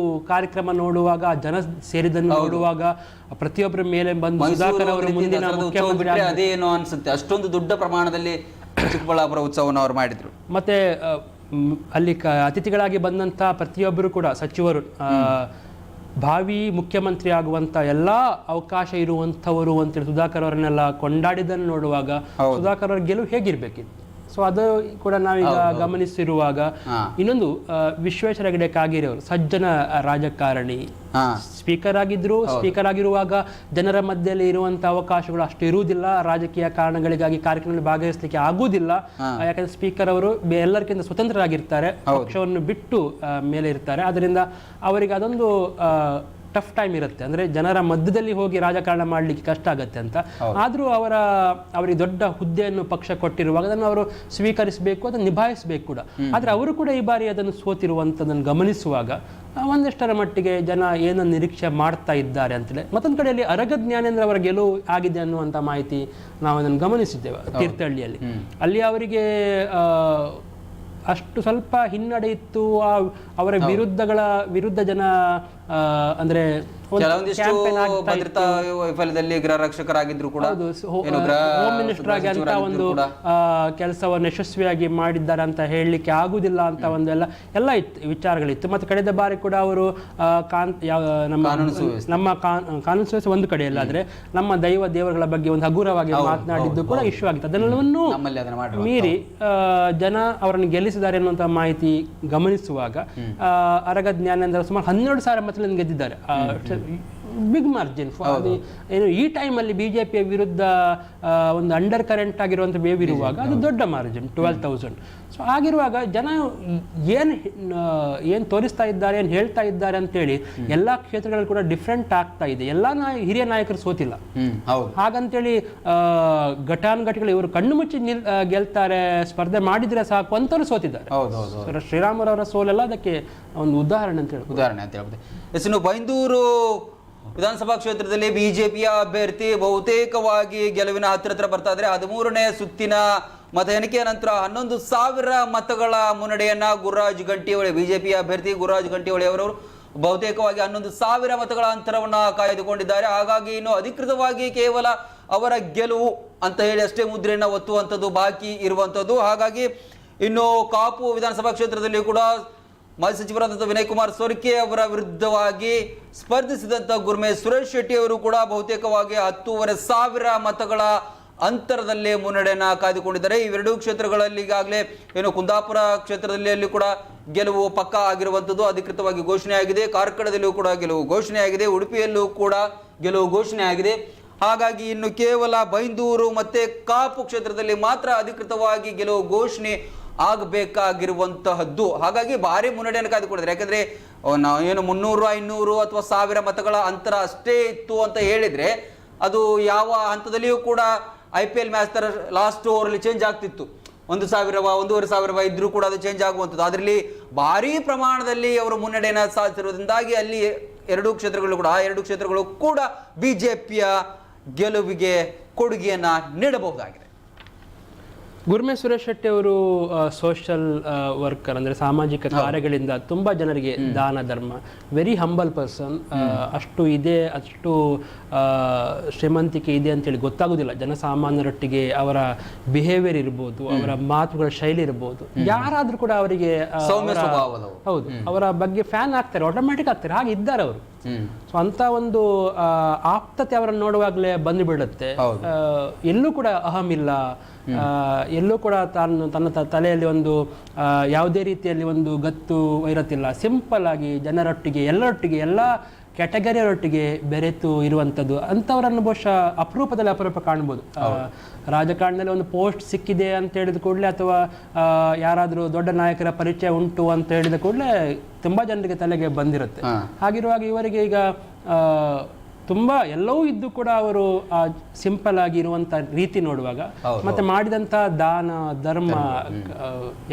ಕಾರ್ಯಕ್ರಮ ನೋಡುವಾಗ, ಜನ ಸೇರಿದನ್ನು ನೋಡುವಾಗ ಪ್ರತಿಯೊಬ್ಬರ ಮೇಲೆ ಬಂದು ಸುಧಾಕರ್ ಅವರು ಮುಂದಿನ ಮುಖ್ಯಮಂತ್ರಿ ಅದೇನೋ ಅನ್ಸುತ್ತೆ. ಅಷ್ಟೊಂದು ದೊಡ್ಡ ಪ್ರಮಾಣದಲ್ಲಿ ಚಿಕ್ಕಬಳ್ಳಾಪುರ ಉತ್ಸವವನ್ನು ಅವರು ಮಾಡಿದ್ರು. ಮತ್ತೆ ಅಲ್ಲಿ ಅತಿಥಿಗಳಾಗಿ ಬಂದಂತ ಪ್ರತಿಯೊಬ್ಬರು ಕೂಡ ಸಚಿವರು ಭಾವಿ ಮುಖ್ಯಮಂತ್ರಿ ಆಗುವಂತ ಎಲ್ಲಾ ಅವಕಾಶ ಇರುವಂತವರು ಅಂತೇಳಿ ಸುಧಾಕರ್ ಅವರನ್ನೆಲ್ಲ ಕೊಂಡಾಡಿದ್ದನ್ನು ನೋಡುವಾಗ ಸುಧಾಕರ್ ಅವರ ಗೆಲುವು ಹೇಗಿರ್ಬೇಕಿತ್ತು. ಸೊ ಅದು ಕೂಡ ನಾವೀಗ ಗಮನಿಸಿರುವಾಗ ಇನ್ನೊಂದು ವಿಶ್ವೇಶ್ವರ ಹೆಗಡೆ ಕಾಗೇರಿ ಅವರು ಸಜ್ಜನ ರಾಜಕಾರಣಿ, ಸ್ಪೀಕರ್ ಆಗಿದ್ರು. ಸ್ಪೀಕರ್ ಆಗಿರುವಾಗ ಜನರ ಮಧ್ಯದಲ್ಲಿ ಇರುವಂತ ಅವಕಾಶಗಳು ಅಷ್ಟು ಇರುವುದಿಲ್ಲ, ರಾಜಕೀಯ ಕಾರಣಗಳಿಗಾಗಿ ಕಾರ್ಯಕ್ರಮದಲ್ಲಿ ಭಾಗವಹಿಸಲಿಕ್ಕೆ ಆಗುವುದಿಲ್ಲ. ಯಾಕಂದ್ರೆ ಸ್ಪೀಕರ್ ಅವರು ಎಲ್ಲರಿಗಿಂತ ಸ್ವತಂತ್ರರಾಗಿರ್ತಾರೆ, ಪಕ್ಷವನ್ನು ಬಿಟ್ಟು ಮೇಲೆ ಇರ್ತಾರೆ. ಅದರಿಂದ ಅವರಿಗೆ ಅದೊಂದು ಟಫ್ ಟೈಮ್ ಇರುತ್ತೆ. ಅಂದ್ರೆ ಜನರ ಮಧ್ಯದಲ್ಲಿ ಹೋಗಿ ರಾಜಕಾರಣ ಮಾಡಲಿಕ್ಕೆ ಕಷ್ಟ ಆಗತ್ತೆ ಅಂತ. ಆದ್ರೂ ಅವರಿಗೆ ದೊಡ್ಡ ಹುದ್ದೆಯನ್ನು ಪಕ್ಷ ಕೊಟ್ಟಿರುವಾಗ ಅದನ್ನು ಅವರು ಸ್ವೀಕರಿಸಬೇಕು, ಅದನ್ನು ನಿಭಾಯಿಸಬೇಕು ಕೂಡ. ಆದ್ರೆ ಅವರು ಕೂಡ ಈ ಬಾರಿ ಅದನ್ನು ಸೋತಿರುವಂಥದ್ದನ್ನು ಗಮನಿಸುವಾಗ ಒಂದಷ್ಟರ ಮಟ್ಟಿಗೆ ಜನ ಏನನ್ನು ನಿರೀಕ್ಷೆ ಮಾಡ್ತಾ ಇದ್ದಾರೆ ಅಂತೇಳಿ. ಮತ್ತೊಂದು ಕಡೆಯಲ್ಲಿ ಅರಗ ಜ್ಞಾನೇಂದ್ರ ಅವರ ಗೆಲುವು ಆಗಿದೆ ಅನ್ನುವಂಥ ಮಾಹಿತಿ ನಾವು ಅದನ್ನು ಗಮನಿಸಿದ್ದೇವೆ ತೀರ್ಥಹಳ್ಳಿಯಲ್ಲಿ. ಅಲ್ಲಿ ಅವರಿಗೆ ಅಷ್ಟು ಸ್ವಲ್ಪ ಹಿನ್ನಡೆ ಇತ್ತು. ಅವರ ವಿರುದ್ಧ ಜನ ಅಂದ್ರೆ ವೈಫಲ್ಯದಲ್ಲಿ ಗೃಹ ರಕ್ಷಕರಾಗಿದ್ರು ಕೂಡ ಹೋಮ್ ಮಿನಿಸ್ಟರ್ ಆಗಿ ಅಂತ ಒಂದು ಕೆಲಸವನ್ನು ಯಶಸ್ವಿಯಾಗಿ ಮಾಡಿದ್ದಾರೆ ಅಂತ ಹೇಳಲಿಕ್ಕೆ ಆಗುದಿಲ್ಲ ಅಂತ ಒಂದೆಲ್ಲ ಇತ್ತು, ವಿಚಾರಗಳಿತ್ತು. ಮತ್ತೆ ಕಳೆದ ಬಾರಿ ಕೂಡ ಅವರು ನಮ್ಮ ಕಾನೂನು ಸುವ್ಯವಸ್ಥೆ ಒಂದು ಕಡೆಯಲ್ಲಾದ್ರೆ ನಮ್ಮ ದೇವರುಗಳ ಬಗ್ಗೆ ಒಂದು ಹಗುರವಾಗಿ ಮಾತನಾಡಿದ್ದು ಕೂಡ ಇಶ್ಯೂ ಆಗಿತ್ತು. ಅದೆಲ್ಲವನ್ನೂ ಮೀರಿ ಜನ ಅವರನ್ನು ಗೆಲ್ಲಿಸಿದ್ದಾರೆ ಅನ್ನುವಂಥ ಮಾಹಿತಿ ಗಮನಿಸುವಾಗ ಅರಗ ಜ್ಞಾನೇಂದ್ರ ಸುಮಾರು 12,000 ಮತಗಳನ್ನು ಗೆದ್ದಿದ್ದಾರೆ, ಬಿಗ್ ಮಾರ್ಜಿನ್. ಏನು ಈ ಟೈಮಲ್ಲಿ ಬಿಜೆಪಿಯ ವಿರುದ್ಧ ಒಂದು ಅಂಡರ್ ಕರೆಂಟ್ ಆಗಿರುವಂಥ ವೇವ್ ಇರುವಾಗ ಅದು ದೊಡ್ಡ ಮಾರ್ಜಿನ್ 12,000. ಸೊ ಆಗಿರುವಾಗ ಜನ ಏನು ತೋರಿಸ್ತಾ ಇದ್ದಾರೆ, ಏನು ಹೇಳ್ತಾ ಇದ್ದಾರೆ ಅಂತೇಳಿ ಎಲ್ಲ ಕ್ಷೇತ್ರಗಳಲ್ಲಿ ಕೂಡ ಡಿಫ್ರೆಂಟ್ ಆಗ್ತಾ ಇದೆ. ಎಲ್ಲ ಹಿರಿಯ ನಾಯಕರು ಸೋತಿಲ್ಲ. ಹಾಗಂತೇಳಿ ಘಟಾನುಘಟಿಗಳು ಇವರು ಕಣ್ಣು ಮುಚ್ಚಿ ಗೆಲ್ತಾರೆ, ಸ್ಪರ್ಧೆ ಮಾಡಿದ್ರೆ ಸಾಕು ಅಂತವ್ರು ಸೋತಿದ್ದಾರೆ. ಶ್ರೀರಾಮುಲವರ ಸೋಲೆಲ್ಲ ಅದಕ್ಕೆ ಒಂದು ಉದಾಹರಣೆ ಅಂತ ಹೇಳ್ಬೋದು. ಬೈಂದೂರು ವಿಧಾನಸಭಾ ಕ್ಷೇತ್ರದಲ್ಲಿ ಬಿಜೆಪಿಯ ಅಭ್ಯರ್ಥಿ ಬಹುತೇಕವಾಗಿ ಗೆಲುವಿನ ಹತ್ತಿರ ಬರ್ತಾ ಇದ್ರೆ 13ನೇ ಸುತ್ತಿನ ಮತ ಎಣಿಕೆಯ ನಂತರ 11,000 ಮತಗಳ ಮುನ್ನಡೆಯನ್ನ ಗುರುರಾಜ್ ಗಂಟಿಹೊಳಿ, ಬಿಜೆಪಿಯ ಅಭ್ಯರ್ಥಿ ಗುರುರಾಜ್ ಗಂಟಿಹೊಳಿ ಅವರು ಬಹುತೇಕವಾಗಿ 11,000 ಮತಗಳ ಅಂತರವನ್ನ ಕಾಯ್ದುಕೊಂಡಿದ್ದಾರೆ. ಹಾಗಾಗಿ ಇನ್ನು ಅಧಿಕೃತವಾಗಿ ಕೇವಲ ಅವರ ಗೆಲುವು ಅಂತ ಹೇಳಿ ಅಷ್ಟೇ ಮುದ್ರೆಯನ್ನ ಒತ್ತುವಂಥದ್ದು ಬಾಕಿ ಇರುವಂಥದ್ದು. ಹಾಗಾಗಿ ಇನ್ನು ಕಾಪು ವಿಧಾನಸಭಾ ಕ್ಷೇತ್ರದಲ್ಲಿ ಕೂಡ ಮಾಜಿ ಸಚಿವರಾದಂಥ ವಿನಯ್ ಕುಮಾರ್ ಸೊರಕೆ ಅವರ ವಿರುದ್ಧವಾಗಿ ಸ್ಪರ್ಧಿಸಿದಂಥ ಗುರ್ಮೇಶ್ ಸುರೇಶ್ ಶೆಟ್ಟಿ ಅವರು ಕೂಡ ಬಹುತೇಕವಾಗಿ 10,500 ಮತಗಳ ಅಂತರದಲ್ಲೇ ಮುನ್ನಡೆಯನ್ನ ಕಾಯ್ದುಕೊಂಡಿದ್ದಾರೆ. ಇವೆರಡೂ ಕ್ಷೇತ್ರಗಳಲ್ಲಿ ಈಗಾಗಲೇ ಏನು ಕುಂದಾಪುರ ಕ್ಷೇತ್ರದಲ್ಲಿ ಅಲ್ಲಿ ಕೂಡ ಗೆಲುವು ಪಕ್ಕಾ ಆಗಿರುವಂಥದ್ದು ಅಧಿಕೃತವಾಗಿ ಘೋಷಣೆ ಆಗಿದೆ. ಕಾರ್ಕಳದಲ್ಲೂ ಕೂಡ ಗೆಲುವು ಘೋಷಣೆ ಆಗಿದೆ. ಉಡುಪಿಯಲ್ಲೂ ಕೂಡ ಗೆಲುವು ಘೋಷಣೆ ಆಗಿದೆ. ಹಾಗಾಗಿ ಇನ್ನು ಕೇವಲ ಬೈಂದೂರು ಮತ್ತೆ ಕಾಪು ಕ್ಷೇತ್ರದಲ್ಲಿ ಮಾತ್ರ ಅಧಿಕೃತವಾಗಿ ಗೆಲುವು ಘೋಷಣೆ ಆಗಬೇಕಾಗಿರುವಂತಹದ್ದು. ಹಾಗಾಗಿ ಭಾರಿ ಮುನ್ನಡೆಯನ್ನು ಕಾಯ್ದುಕೊಂಡಿದ್ದಾರೆ. ಯಾಕಂದ್ರೆ ಏನು 300, 500 ಅಥವಾ 1000 ಮತಗಳ ಅಂತರ ಅಷ್ಟೇ ಇತ್ತು ಅಂತ ಹೇಳಿದ್ರೆ ಅದು ಯಾವ ಹಂತದಲ್ಲಿಯೂ ಕೂಡ IPL ಮ್ಯಾಚ್ ತರ ಲಾಸ್ಟ್ ಓವರಲ್ಲಿ ಚೇಂಜ್ ಆಗ್ತಿತ್ತು. 1,000, 1,500 ಇದ್ರೂ ಕೂಡ ಅದು ಚೇಂಜ್ ಆಗುವಂಥದ್ದು. ಅದರಲ್ಲಿ ಭಾರಿ ಪ್ರಮಾಣದಲ್ಲಿ ಅವರು ಮುನ್ನಡೆಯನ್ನು ಸಾಧಿಸಿರುವುದರಿಂದಾಗಿ ಅಲ್ಲಿ ಎರಡೂ ಕ್ಷೇತ್ರಗಳು ಕೂಡ ಬಿಜೆಪಿಯ ಗೆಲುವಿಗೆ ಕೊಡುಗೆಯನ್ನ ನೀಡಬಹುದಾಗಿದೆ. ಗುರ್ಮೇಶ್ ಸುರೇಶ್ ಶೆಟ್ಟಿ ಅವರು ಸೋಷಲ್ ವರ್ಕರ್, ಅಂದರೆ ಸಾಮಾಜಿಕ ಕಾರ್ಯಗಳಿಂದ ತುಂಬ ಜನರಿಗೆ ದಾನ ಧರ್ಮ, ವೆರಿ ಹಂಬಲ್ ಪರ್ಸನ್. ಅಷ್ಟು ಶ್ರೀಮಂತಿಕೆ ಇದೆ ಅಂತೇಳಿ ಗೊತ್ತಾಗೋದಿಲ್ಲ ಜನಸಾಮಾನ್ಯರೊಟ್ಟಿಗೆ. ಅವರ ಬಿಹೇವಿಯರ್ ಇರ್ಬೋದು, ಅವರ ಮಾತುಗಳ ಶೈಲಿ ಇರ್ಬೋದು, ಯಾರಾದರೂ ಕೂಡ ಅವರಿಗೆ ಹೌದು ಅವರ ಬಗ್ಗೆ ಫ್ಯಾನ್ ಆಗ್ತಾರೆ, ಆಟೋಮ್ಯಾಟಿಕ್ ಆಗ್ತಾರೆ. ಹಾಗೆ ಇದ್ದಾರೆ ಅವರು. ಸೊ ಅಂತ ಒಂದು ಆಪ್ತತೆ ಅವರನ್ನು ನೋಡುವಾಗಲೇ ಬಂದು ಬಿಡುತ್ತೆ. ಎಲ್ಲೂ ಕೂಡ ಅಹಂ ಇಲ್ಲ, ಎಲ್ಲೂ ಕೂಡ ತನ್ನ ತಲೆಯಲ್ಲಿ ಒಂದು ಯಾವುದೇ ರೀತಿಯಲ್ಲಿ ಒಂದು ಗತ್ತು ವೈರತ್ತಿಲ್ಲ. ಸಿಂಪಲ್ ಆಗಿ ಜನರೊಟ್ಟಿಗೆ ಎಲ್ಲ ಕ್ಯಾಟಗರಿಯರೊಟ್ಟಿಗೆ ಬೆರೆತು ಇರುವಂಥದ್ದು. ಅಂಥವರನ್ನು ಬಹುಶಃ ಅಪರೂಪ ಕಾಣ್ಬೋದು. ರಾಜಕಾರಣದಲ್ಲಿ ಒಂದು ಪೋಸ್ಟ್ ಸಿಕ್ಕಿದೆ ಅಂತ ಹೇಳಿದ ಕೂಡಲೇ ಅಥವಾ ಯಾರಾದರೂ ದೊಡ್ಡ ನಾಯಕರ ಪರಿಚಯ ಉಂಟು ಅಂತ ಹೇಳಿದ ಕೂಡಲೇ ತುಂಬ ಜನರಿಗೆ ತಲೆಗೆ ಬಂದಿರುತ್ತೆ. ಹಾಗಿರುವಾಗ ಇವರಿಗೆ ಈಗ ತುಂಬ ಎಲ್ಲವೂ ಇದ್ದು ಕೂಡ ಅವರು ಸಿಂಪಲ್ ಆಗಿ ಇರುವಂಥ ರೀತಿ ನೋಡುವಾಗ, ಮತ್ತೆ ಮಾಡಿದಂಥ ದಾನ ಧರ್ಮ,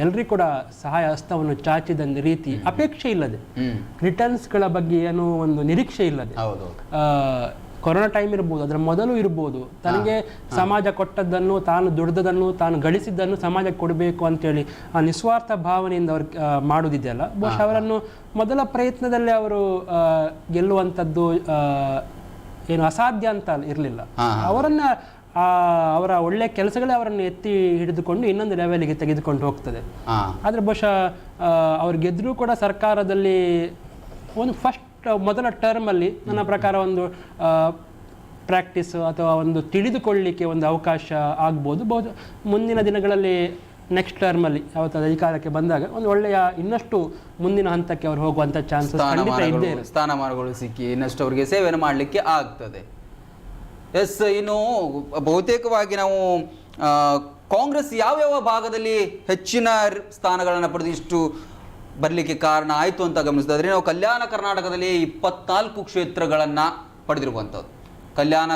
ಎಲ್ರಿಗೂ ಕೂಡ ಸಹಾಯ ಹಸ್ತವನ್ನು ಚಾಚಿದ ರೀತಿ, ಅಪೇಕ್ಷೆ ಇಲ್ಲದೆ, ರಿಟರ್ನ್ಸ್ಗಳ ಬಗ್ಗೆ ಏನೋ ಒಂದು ನಿರೀಕ್ಷೆ ಇಲ್ಲದೆ, ಕೊರೋನಾ ಟೈಮ್ ಇರ್ಬೋದು, ಅದರ ಮೊದಲು ಇರ್ಬೋದು, ತನಗೆ ಸಮಾಜ ಕೊಟ್ಟದ್ದನ್ನು, ತಾನು ದುಡ್ದದನ್ನು, ತಾನು ಗಳಿಸಿದ್ದನ್ನು ಸಮಾಜಕ್ಕೆ ಕೊಡಬೇಕು ಅಂತೇಳಿ ಆ ನಿಸ್ವಾರ್ಥ ಭಾವನೆಯಿಂದ ಅವ್ರು ಮಾಡೋದಿದೆಯಲ್ಲ, ಬಹುಶಃ ಅವರನ್ನು ಮೊದಲ ಪ್ರಯತ್ನದಲ್ಲೇ ಅವರು ಗೆಲ್ಲುವಂಥದ್ದು ಏನು ಅಸಾಧ್ಯ ಅಂತ ಇರಲಿಲ್ಲ. ಅವರ ಒಳ್ಳೆ ಕೆಲಸಗಳೇ ಅವರನ್ನು ಎತ್ತಿ ಹಿಡಿದುಕೊಂಡು ಇನ್ನೊಂದು ಲೆವೆಲ್ಗೆ ತೆಗೆದುಕೊಂಡು ಹೋಗ್ತದೆ. ಆದರೆ ಬಹುಶಃ ಅವ್ರು ಗೆದ್ದರೂ ಕೂಡ ಸರ್ಕಾರದಲ್ಲಿ ಒಂದು ಮೊದಲ ಟರ್ಮಲ್ಲಿ ನನ್ನ ಪ್ರಕಾರ ಒಂದು ಪ್ರಾಕ್ಟೀಸ್ ಅಥವಾ ಒಂದು ತಿಳಿದುಕೊಳ್ಳಲಿಕ್ಕೆ ಒಂದು ಅವಕಾಶ ಆಗ್ಬೋದು. ಮುಂದಿನ ದಿನಗಳಲ್ಲಿ ನೆಕ್ಸ್ಟ್ ಟರ್ಮಲ್ಲಿ ಯಾವತ್ತು ಅಧಿಕಾರಕ್ಕೆ ಬಂದಾಗ ಒಂದು ಒಳ್ಳೆಯ ಇನ್ನಷ್ಟು ಮುಂದಿನ ಹಂತಕ್ಕೆ ಅವರು ಹೋಗುವಂಥ ಚಾನ್ಸಸ್ ಸ್ಥಾನಮಾನಗಳು ಸಿಕ್ಕಿ ಇನ್ನಷ್ಟು ಅವರಿಗೆ ಸೇವೆಯನ್ನು ಮಾಡಲಿಕ್ಕೆ ಆಗ್ತದೆ. ಎಸ್, ಇನ್ನು ಬಹುತೇಕವಾಗಿ ನಾವು ಕಾಂಗ್ರೆಸ್ ಯಾವ್ಯಾವ ಭಾಗದಲ್ಲಿ ಹೆಚ್ಚಿನ ಸ್ಥಾನಗಳನ್ನು ಪಡೆದು ಇಷ್ಟು ಬರಲಿಕ್ಕೆ ಕಾರಣ ಆಯಿತು ಅಂತ ಗಮನಿಸಿದ್ರೆ, ನಾವು ಕಲ್ಯಾಣ ಕರ್ನಾಟಕದಲ್ಲಿ 24 ಕ್ಷೇತ್ರಗಳನ್ನು ಪಡೆದಿರುವಂಥದ್ದು. ಕಲ್ಯಾಣ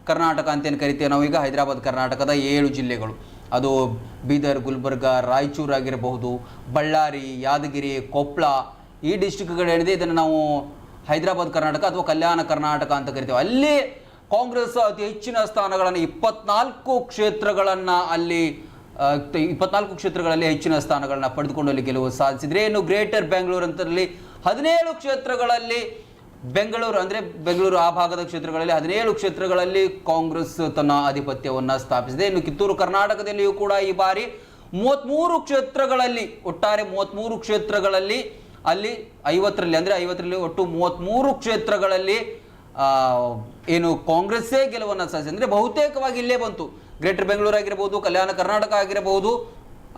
ಕರ್ನಾಟಕ ಅಂತೇನು ಕರಿತೇವೆ ನಾವೀಗ, ಹೈದರಾಬಾದ್ ಕರ್ನಾಟಕದ 7 ಜಿಲ್ಲೆಗಳು, ಅದು ಬೀದರ್, ಗುಲ್ಬರ್ಗ, ರಾಯಚೂರು ಆಗಿರಬಹುದು, ಬಳ್ಳಾರಿ, ಯಾದಗಿರಿ, ಕೊಪ್ಪಳ, ಈ ಡಿಸ್ಟ್ರಿಕ್ಟ್ಗಳೇನಿದೆ ಇದನ್ನು ನಾವು ಹೈದರಾಬಾದ್ ಕರ್ನಾಟಕ ಅಥವಾ ಕಲ್ಯಾಣ ಕರ್ನಾಟಕ ಅಂತ ಕರಿತೇವೆ. ಅಲ್ಲಿ ಕಾಂಗ್ರೆಸ್ ಅತಿ ಹೆಚ್ಚಿನ ಸ್ಥಾನಗಳನ್ನು 24 ಕ್ಷೇತ್ರಗಳಲ್ಲಿ ಹೆಚ್ಚಿನ ಸ್ಥಾನಗಳನ್ನ ಪಡೆದುಕೊಂಡು ಅಲ್ಲಿ ಗೆಲುವು ಸಾಧಿಸಿದ್ರೆ, ಇನ್ನು ಗ್ರೇಟರ್ ಬೆಂಗಳೂರು ಅಂತಲ್ಲಿ 17 ಕ್ಷೇತ್ರಗಳಲ್ಲಿ ಬೆಂಗಳೂರು ಆ ಭಾಗದ ಕ್ಷೇತ್ರಗಳಲ್ಲಿ 17 ಕ್ಷೇತ್ರಗಳಲ್ಲಿ ಕಾಂಗ್ರೆಸ್ ತನ್ನ ಆಧಿಪತ್ಯವನ್ನು ಸ್ಥಾಪಿಸಿದೆ. ಇನ್ನು ಕಿತ್ತೂರು ಕರ್ನಾಟಕದಲ್ಲಿಯೂ ಕೂಡ ಈ ಬಾರಿ 33 ಕ್ಷೇತ್ರಗಳಲ್ಲಿ, ಒಟ್ಟಾರೆ 33 ಕ್ಷೇತ್ರಗಳಲ್ಲಿ ಅಲ್ಲಿ 50ರಲ್ಲಿ ಒಟ್ಟು 33 ಕ್ಷೇತ್ರಗಳಲ್ಲಿ ಏನು ಕಾಂಗ್ರೆಸ್ಸೇ ಗೆಲುವನ್ನು ಸಾಧಿಸಿದೆ. ಅಂದರೆ ಬಹುತೇಕವಾಗಿ ಇಲ್ಲೇ ಬಂತು. ಗ್ರೇಟರ್ ಬೆಂಗಳೂರು ಆಗಿರಬಹುದು, ಕಲ್ಯಾಣ ಕರ್ನಾಟಕ ಆಗಿರಬಹುದು,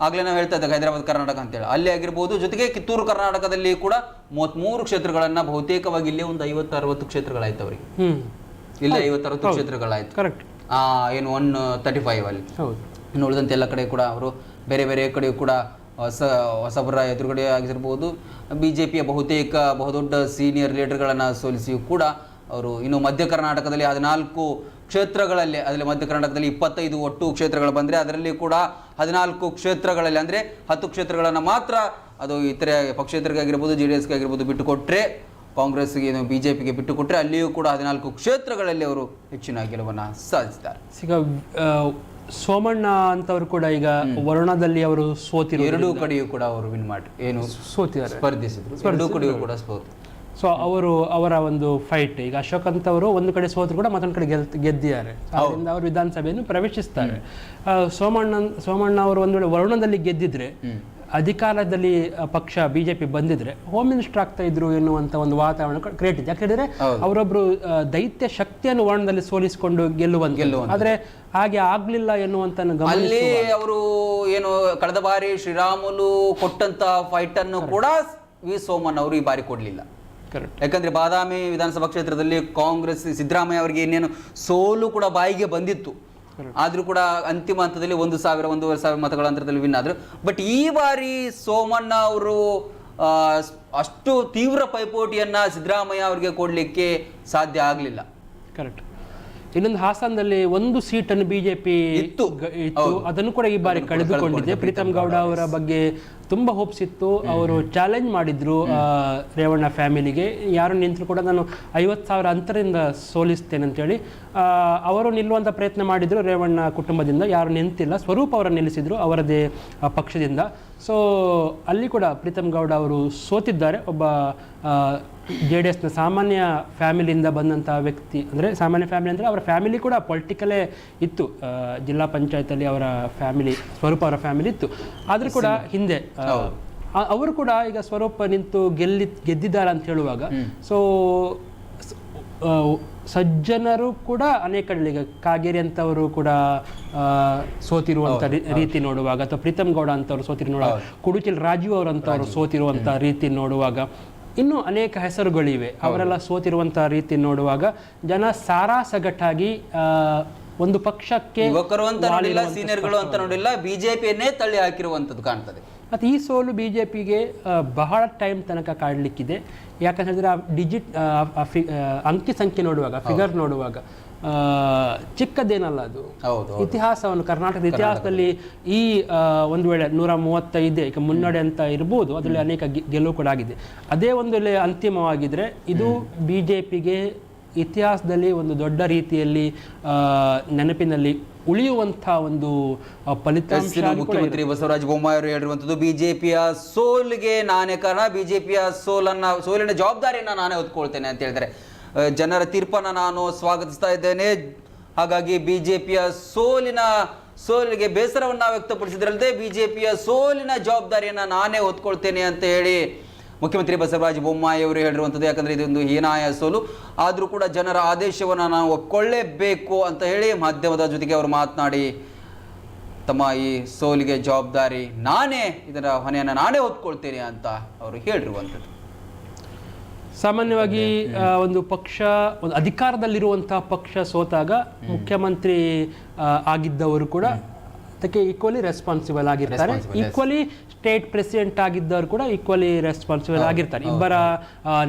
ಆಗಲೇ ನಾವು ಹೇಳ್ತಾ ಇದ್ದಾಗ ಹೈದರಾಬಾದ್ ಕರ್ನಾಟಕ ಅಂತೇಳಿ ಅಲ್ಲಿ ಆಗಿರ್ಬೋದು, ಜೊತೆಗೆ ಕಿತ್ತೂರು ಕರ್ನಾಟಕದಲ್ಲಿ ಕೂಡ 33 ಕ್ಷೇತ್ರಗಳನ್ನ ಬಹುತೇಕವಾಗಿ ಇಲ್ಲೇ ಒಂದು 50-60 ಕ್ಷೇತ್ರಗಳಾಯ್ತು ಅವರಿಗೆ. ಇಲ್ಲೇ 50-60 ಕ್ಷೇತ್ರಗಳಾಯ್ತು. ಕರೆಕ್ಟ್. ಏನು 135 ಅಲ್ಲಿ. ಇನ್ನು ಉಳಿದಂತೆ ಎಲ್ಲ ಕಡೆ ಕೂಡ ಅವರು ಬೇರೆ ಬೇರೆ ಕಡೆಯೂ ಕೂಡ ಹೊಸಬರ ಎದುರುಗಡೆ ಆಗಿರ್ಬೋದು, ಬಿಜೆಪಿಯ ಬಹುದೊಡ್ಡ ಸೀನಿಯರ್ ಲೀಡರ್ಗಳನ್ನು ಸೋಲಿಸಿಯೂ ಕೂಡ ಅವರು ಇನ್ನು ಮಧ್ಯ ಕರ್ನಾಟಕದಲ್ಲಿ 14 ಕ್ಷೇತ್ರಗಳಲ್ಲಿ, ಅದರಲ್ಲಿ ಮಧ್ಯ ಕರ್ನಾಟಕದಲ್ಲಿ 25 ಒಟ್ಟು ಕ್ಷೇತ್ರಗಳು ಬಂದರೆ ಅದರಲ್ಲಿ ಕೂಡ 14 ಕ್ಷೇತ್ರಗಳಲ್ಲಿ ಅಂದರೆ 10 ಕ್ಷೇತ್ರಗಳನ್ನು ಮಾತ್ರ ಅದು ಇತರೆ ಪಕ್ಷೇತರಿಗೆ ಆಗಿರ್ಬೋದು, JDSಗೆ ಆಗಿರ್ಬೋದು ಬಿಟ್ಟುಕೊಟ್ರೆ, ಕಾಂಗ್ರೆಸ್ಗೆ ಬಿಜೆಪಿಗೆ ಬಿಟ್ಟುಕೊಟ್ರೆ ಅಲ್ಲಿಯೂ ಕೂಡ 14 ಕ್ಷೇತ್ರಗಳಲ್ಲಿ ಅವರು ಹೆಚ್ಚಿನ ಗೆಲುವನ್ನು ಸಾಧಿಸಿದ್ದಾರೆ. ಈಗ ಸೋಮಣ್ಣ ಅಂತವರು ಕೂಡ ಈಗ ವರುಣದಲ್ಲಿ ಅವರು ಸೋತಿರು, ಎರಡೂ ಕಡೆಯೂ ಕೂಡ ಅವರು ವಿನ್ ಮಾಡಿ ಸೋತಿದ್ದಾರೆ, ಸ್ಪರ್ಧಿಸಿದ್ರು, ಎರಡೂ ಕಡೆಯೂ ಕೂಡ ಸೋತು. ಸೊ ಅವರ ಒಂದು ಫೈಟ್ ಈಗ ಅಶೋಕ್ ಅಂತ ಅವರು ಒಂದು ಕಡೆ ಸೋತರು ಕೂಡ ಮತ್ತೊಂದು ಕಡೆ ಗೆದ್ದಿದ್ದಾರೆ. ಅದರಿಂದ ಅವರು ವಿಧಾನಸಭೆಯನ್ನು ಪ್ರವೇಶಿಸ್ತಾರೆ. ಸೋಮಣ್ಣ ಅವರು ಒಂದು ವೇಳೆ ವರುಣದಲ್ಲಿ ಗೆದ್ದಿದ್ರೆ ಅಧಿಕಾರದಲ್ಲಿ ಪಕ್ಷ ಬಿಜೆಪಿ ಬಂದಿದ್ರೆ ಹೋಮ್ ಮಿನಿಸ್ಟರ್ ಆಗ್ತಾ ಇದ್ರು ಎನ್ನುವಂತ ಒಂದು ವಾತಾವರಣ ಕ್ರಿಯೇಟ್ ಇದೆ. ಯಾಕಂದ್ರೆ ಅವರೊಬ್ರು ದೈತ್ಯ ಶಕ್ತಿಯನ್ನು ವರ್ಣದಲ್ಲಿ ಸೋಲಿಸಿಕೊಂಡು ಗೆಲ್ಲುವಂತ, ಆದ್ರೆ ಹಾಗೆ ಆಗ್ಲಿಲ್ಲ ಎನ್ನುವಂತ ಅಲ್ಲಿ ಅವರು ಏನು ಕಳೆದ ಬಾರಿ ಶ್ರೀರಾಮುಲು ಕೊಟ್ಟಂತ ಫೈಟ್ ಅನ್ನು ಕೂಡ ವಿ ಸೋಮಣ್ಣ ಅವರು ಈ ಬಾರಿ ಕೊಡ್ಲಿಲ್ಲ. ಯಾಕಂದ್ರೆ ಬಾದಾಮಿ ವಿಧಾನಸಭಾ ಕ್ಷೇತ್ರದಲ್ಲಿ ಕಾಂಗ್ರೆಸ್ ಸಿದ್ದರಾಮಯ್ಯ ಅವರಿಗೆ ಇನ್ನೇನು ಸೋಲು ಕೂಡ ಬಾಯಿಗೆ ಬಂದಿತ್ತು. ಆದ್ರೂ ಕೂಡ ಅಂತಿಮ ಹಂತದಲ್ಲಿ 1,000-1,500 ಮತಗಳ ಅಂತರದಲ್ಲಿ ವಿನ್ ಆದ್ರು. ಬಟ್ ಈ ಬಾರಿ ಸೋಮಣ್ಣ ಅವರು ಅಷ್ಟು ತೀವ್ರ ಪೈಪೋಟಿಯನ್ನ ಸಿದ್ದರಾಮಯ್ಯ ಅವರಿಗೆ ಕೊಡ್ಲಿಕ್ಕೆ ಸಾಧ್ಯ ಆಗ್ಲಿಲ್ಲ. ಕರೆಕ್ಟ್. ಇನ್ನೊಂದು ಹಾಸನದಲ್ಲಿ 1 ಸೀಟನ್ನು ಬಿಜೆಪಿ ಇತ್ತು, ಅದನ್ನು ಕೂಡ ಈ ಬಾರಿ ಕಳೆದುಕೊಂಡಿದೆ. ಪ್ರೀತಮ್ ಗೌಡ ಅವರ ಬಗ್ಗೆ ತುಂಬಾ ಹೋಪ್ಸ್ ಇತ್ತು. ಅವರು ಚಾಲೆಂಜ್ ಮಾಡಿದ್ರು ರೇವಣ್ಣ ಫ್ಯಾಮಿಲಿಗೆ, ಯಾರು ನಿಂತರೂ ಕೂಡ ನಾನು 50,000 ಅಂತರದಿಂದ ಸೋಲಿಸ್ತೇನೆ ಅಂತೇಳಿ ಅವರು ನಿಲ್ಲುವಂಥ ಪ್ರಯತ್ನ ಮಾಡಿದ್ರು. ರೇವಣ್ಣ ಕುಟುಂಬದಿಂದ ಯಾರು ನಿಂತಿಲ್ಲ, ಸ್ವರೂಪ್ ಅವರನ್ನು ನಿಲ್ಲಿಸಿದ್ರು ಅವರದೇ ಪಕ್ಷದಿಂದ. ಸೊ ಅಲ್ಲಿ ಕೂಡ ಪ್ರೀತಮ್ ಗೌಡ ಅವರು ಸೋತಿದ್ದಾರೆ. ಒಬ್ಬ JDSನ ಸಾಮಾನ್ಯ ಫ್ಯಾಮಿಲಿಯಿಂದ ಬಂದಂಥ ವ್ಯಕ್ತಿ, ಅಂದರೆ ಸಾಮಾನ್ಯ ಫ್ಯಾಮಿಲಿ ಅಂದರೆ ಅವರ ಫ್ಯಾಮಿಲಿ ಕೂಡ ಪೊಲಿಟಿಕಲೇ ಇತ್ತು. ಜಿಲ್ಲಾ ಪಂಚಾಯತಲ್ಲಿ ಅವರ ಫ್ಯಾಮಿಲಿ, ಸ್ವರೂಪ್ ಅವರ ಫ್ಯಾಮಿಲಿ ಇತ್ತು. ಆದರೂ ಕೂಡ ಹಿಂದೆ ಅವರು ಕೂಡ ಈಗ ಸ್ವರೂಪ ನಿಂತು ಗೆದ್ದಿದ್ದಾರೆ ಅಂತ ಹೇಳುವಾಗ, ಸೊ ಸಜ್ಜನರು ಕೂಡ ಅನೇಕ ಈಗ ಕಾಗೇರಿ ಅಂತವರು ಕೂಡ ಸೋತಿರುವಂಥ ರೀತಿ ನೋಡುವಾಗ, ಅಥವಾ ಪ್ರೀತಮ್ ಗೌಡ ಅಂತವ್ರು ಸೋತಿರುವಾಗ, ಕುಡುಚಿಲ್ ರಾಜೀವ್ ಅವರಂತವ್ರು ಸೋತಿರುವಂಥ ರೀತಿ ನೋಡುವಾಗ, ಇನ್ನೂ ಅನೇಕ ಹೆಸರುಗಳಿವೆ ಅವರೆಲ್ಲ ಸೋತಿರುವಂಥ ರೀತಿ ನೋಡುವಾಗ, ಜನ ಸಾರಾಸಗಟ್ಟಾಗಿ ಒಂದು ಪಕ್ಷಕ್ಕೆ ಯುವಕರು ಅಂತ ನೋಡಿಲ್ಲ, ಸೀನಿಯರ್ಗಳು ಅಂತ ನೋಡಿಲ್ಲ, ಬಿಜೆಪಿಯನ್ನೇ ತಳ್ಳಿ ಹಾಕಿರುವಂಥದ್ದು ಕಾಣ್ತದೆ. ಮತ್ತು ಈ ಸೋಲು ಬಿಜೆಪಿಗೆ ಬಹಳ ಟೈಮ್ ತನಕ ಕಾಡಲಿಕ್ಕಿದೆ. ಯಾಕಂತ ಹೇಳಿದ್ರೆ ಅಂಕಿ ಸಂಖ್ಯೆ ನೋಡುವಾಗ, ಫಿಗರ್ ನೋಡುವಾಗ ಚಿಕ್ಕದೇನಲ್ಲ ಅದು. ಇತಿಹಾಸವನ್ನು, ಕರ್ನಾಟಕದ ಇತಿಹಾಸದಲ್ಲಿ ಈ ಒಂದು ವೇಳೆ 135 ಈಗ ಮುನ್ನಡೆ ಅಂತ ಇರ್ಬೋದು, ಅದರಲ್ಲಿ ಅನೇಕ ಗೆಲುವು ಕೂಡ ಆಗಿದೆ. ಅದೇ ಒಂದು ವೇಳೆ ಅಂತಿಮವಾಗಿದ್ರೆ ಇದು ಬಿಜೆಪಿಗೆ ಇತಿಹಾಸದಲ್ಲಿ ಒಂದು ದೊಡ್ಡ ರೀತಿಯಲ್ಲಿ ನೆನಪಿನಲ್ಲಿ ಉಳಿಯುವಂಥ ಒಂದು ಫಲಿತಾಂಶ. ಮುಖ್ಯಮಂತ್ರಿ ಬಸವರಾಜ ಬೊಮ್ಮಾಯಿ ಅವರು ಹೇಳಿರುವಂಥದ್ದು, ಬಿಜೆಪಿಯ ಸೋಲಿಗೆ ನಾನೇ ಕಾರಣ, ಬಿಜೆಪಿಯ ಸೋಲಿನ ಜವಾಬ್ದಾರಿಯನ್ನು ನಾನೇ ಹೊತ್ಕೊಳ್ತೇನೆ ಅಂತ ಹೇಳಿದರೆ, ಜನರ ತೀರ್ಪನ್ನು ನಾನು ಸ್ವಾಗತಿಸ್ತಾ ಇದ್ದೇನೆ. ಹಾಗಾಗಿ ಬಿಜೆಪಿಯ ಸೋಲಿಗೆ ಬೇಸರವನ್ನು ವ್ಯಕ್ತಪಡಿಸಿದ್ರಲ್ಲದೆ ಬಿಜೆಪಿಯ ಸೋಲಿನ ಜವಾಬ್ದಾರಿಯನ್ನು ನಾನೇ ಹೊತ್ಕೊಳ್ತೇನೆ ಅಂತ ಹೇಳಿ ಮುಖ್ಯಮಂತ್ರಿ ಬಸವರಾಜ ಬೊಮ್ಮಾಯಿ ಅವರು ಹೇಳಿರುವಂಥದ್ದು. ಯಾಕಂದರೆ ಇದೊಂದು ಹೀನಾಯ ಸೋಲು, ಆದರೂ ಕೂಡ ಜನರ ಆದೇಶವನ್ನು ನಾವು ಒಪ್ಕೊಳ್ಳೇಬೇಕು ಅಂತ ಹೇಳಿ ಮಾಧ್ಯಮದ ಜೊತೆಗೆ ಅವರು ಮಾತನಾಡಿ ತಮ್ಮ ಈ ಸೋಲಿಗೆ ಜವಾಬ್ದಾರಿ ನಾನೇ, ಇದರ ಹೊಣೆಯನ್ನು ನಾನೇ ಹೊತ್ಕೊಳ್ತೇನೆ ಅಂತ ಅವರು ಹೇಳಿರುವಂಥದ್ದು. ಸಾಮಾನ್ಯವಾಗಿ ಒಂದು ಪಕ್ಷ, ಒಂದು ಅಧಿಕಾರದಲ್ಲಿರುವಂತಹ ಪಕ್ಷ ಸೋತಾಗ ಮುಖ್ಯಮಂತ್ರಿ ಆಗಿದ್ದವರು ಕೂಡ ಅದಕ್ಕೆ ಈಕ್ವಲಿ ರೆಸ್ಪಾನ್ಸಿಬಲ್ ಆಗಿರ್ತಾರೆ. ಈಕ್ವಲಿ ಸ್ಟೇಟ್ ಪ್ರೆಸಿಡೆಂಟ್ ಆಗಿದ್ದವರು ಕೂಡ ಈಕ್ವಲಿ ರೆಸ್ಪಾನ್ಸಿಬಲ್ ಆಗಿರ್ತಾರೆ. ಇಬ್ಬರ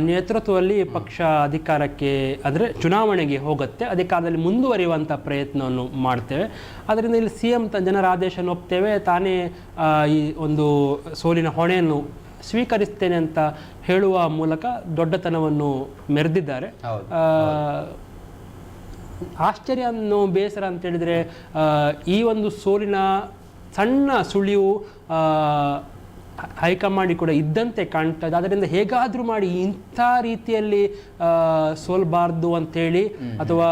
ನೇತೃತ್ವದಲ್ಲಿ ಪಕ್ಷ ಅಧಿಕಾರಕ್ಕೆ ಅಂದರೆ ಚುನಾವಣೆಗೆ ಹೋಗುತ್ತೆ, ಅಧಿಕಾರದಲ್ಲಿ ಮುಂದುವರಿಯುವಂಥ ಪ್ರಯತ್ನವನ್ನು ಮಾಡ್ತೇವೆ. ಅದರಿಂದ ಇಲ್ಲಿ CM ಜನರ ಆದೇಶವನ್ನು ಒಪ್ತೇವೆ, ತಾನೇ ಈ ಒಂದು ಸೋಲಿನ ಹೊಣೆಯನ್ನು ಸ್ವೀಕರಿಸ್ತೇನೆ ಅಂತ ಹೇಳುವ ಮೂಲಕ ದೊಡ್ಡತನವನ್ನು ಮೆರೆದಿದ್ದಾರೆ. ಆಶ್ಚರ್ಯ ಅನ್ನೋ ಬೇಸರ ಅಂತ ಹೇಳಿದರೆ, ಈ ಒಂದು ಸೋಲಿನ ಸಣ್ಣ ಸುಳಿವು ಹೈಕಮಾಂಡ್ ಕೂಡ ಇದ್ದಂತೆ ಕಾಣ್ತದೆ. ಅದರಿಂದ ಹೇಗಾದರೂ ಮಾಡಿ ಇಂಥ ರೀತಿಯಲ್ಲಿ ಸೋಲ್ಬಾರ್ದು ಅಂತೇಳಿ, ಅಥವಾ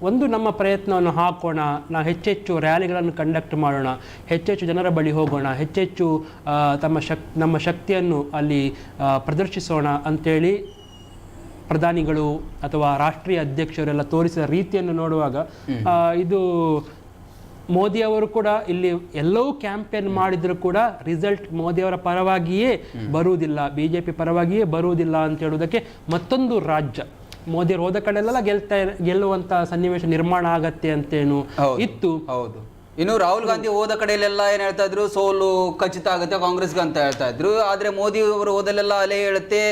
ಒಂದು ನಮ್ಮ ಪ್ರಯತ್ನವನ್ನು ಹಾಕೋಣ, ನಾವು ಹೆಚ್ಚೆಚ್ಚು ರ್ಯಾಲಿಗಳನ್ನು ಕಂಡಕ್ಟ್ ಮಾಡೋಣ, ಹೆಚ್ಚೆಚ್ಚು ಜನರ ಬಳಿ ಹೋಗೋಣ, ಹೆಚ್ಚೆಚ್ಚು ನಮ್ಮ ಶಕ್ತಿಯನ್ನು ಅಲ್ಲಿ ಪ್ರದರ್ಶಿಸೋಣ ಅಂಥೇಳಿ ಪ್ರಧಾನಿಗಳು ಅಥವಾ ರಾಷ್ಟ್ರೀಯ ಅಧ್ಯಕ್ಷರೆಲ್ಲ ತೋರಿಸಿದ ರೀತಿಯನ್ನು ನೋಡುವಾಗ, ಇದು ಮೋದಿಯವರು ಕೂಡ ಇಲ್ಲಿ ಎಲ್ಲವೂ ಕ್ಯಾಂಪೇನ್ ಮಾಡಿದರೂ ಕೂಡ ರಿಸಲ್ಟ್ ಮೋದಿಯವರ ಪರವಾಗಿಯೇ ಬರುವುದಿಲ್ಲ, BJP ಪರವಾಗಿಯೇ ಬರುವುದಿಲ್ಲ ಅಂತ ಹೇಳುವುದಕ್ಕೆ ಮತ್ತೊಂದು ರಾಜ್ಯ ಮೋದಿಯವರು ಹೋದ ಕಡೆಯಲ್ಲೆಲ್ಲ ಗೆಲ್ಲುವಂತ ಸನ್ನಿವೇಶ ನಿರ್ಮಾಣ ಆಗತ್ತೆ ಅಂತೇನು ಇತ್ತು. ಹೌದು. ಇನ್ನು ರಾಹುಲ್ ಗಾಂಧಿ ಹೋದ ಕಡೆಯಲ್ಲೆಲ್ಲ ಏನ್ ಹೇಳ್ತಾ ಇದ್ರು, ಸೋಲು ಖಚಿತ ಆಗುತ್ತೆ ಕಾಂಗ್ರೆಸ್ಗೆ ಅಂತ ಹೇಳ್ತಾ ಇದ್ರು. ಆದ್ರೆ ಮೋದಿ ಅವರು ಹೋದಲ್ಲೆಲ್ಲ ಅಲೆ ಹೇಳುತ್ತೆ,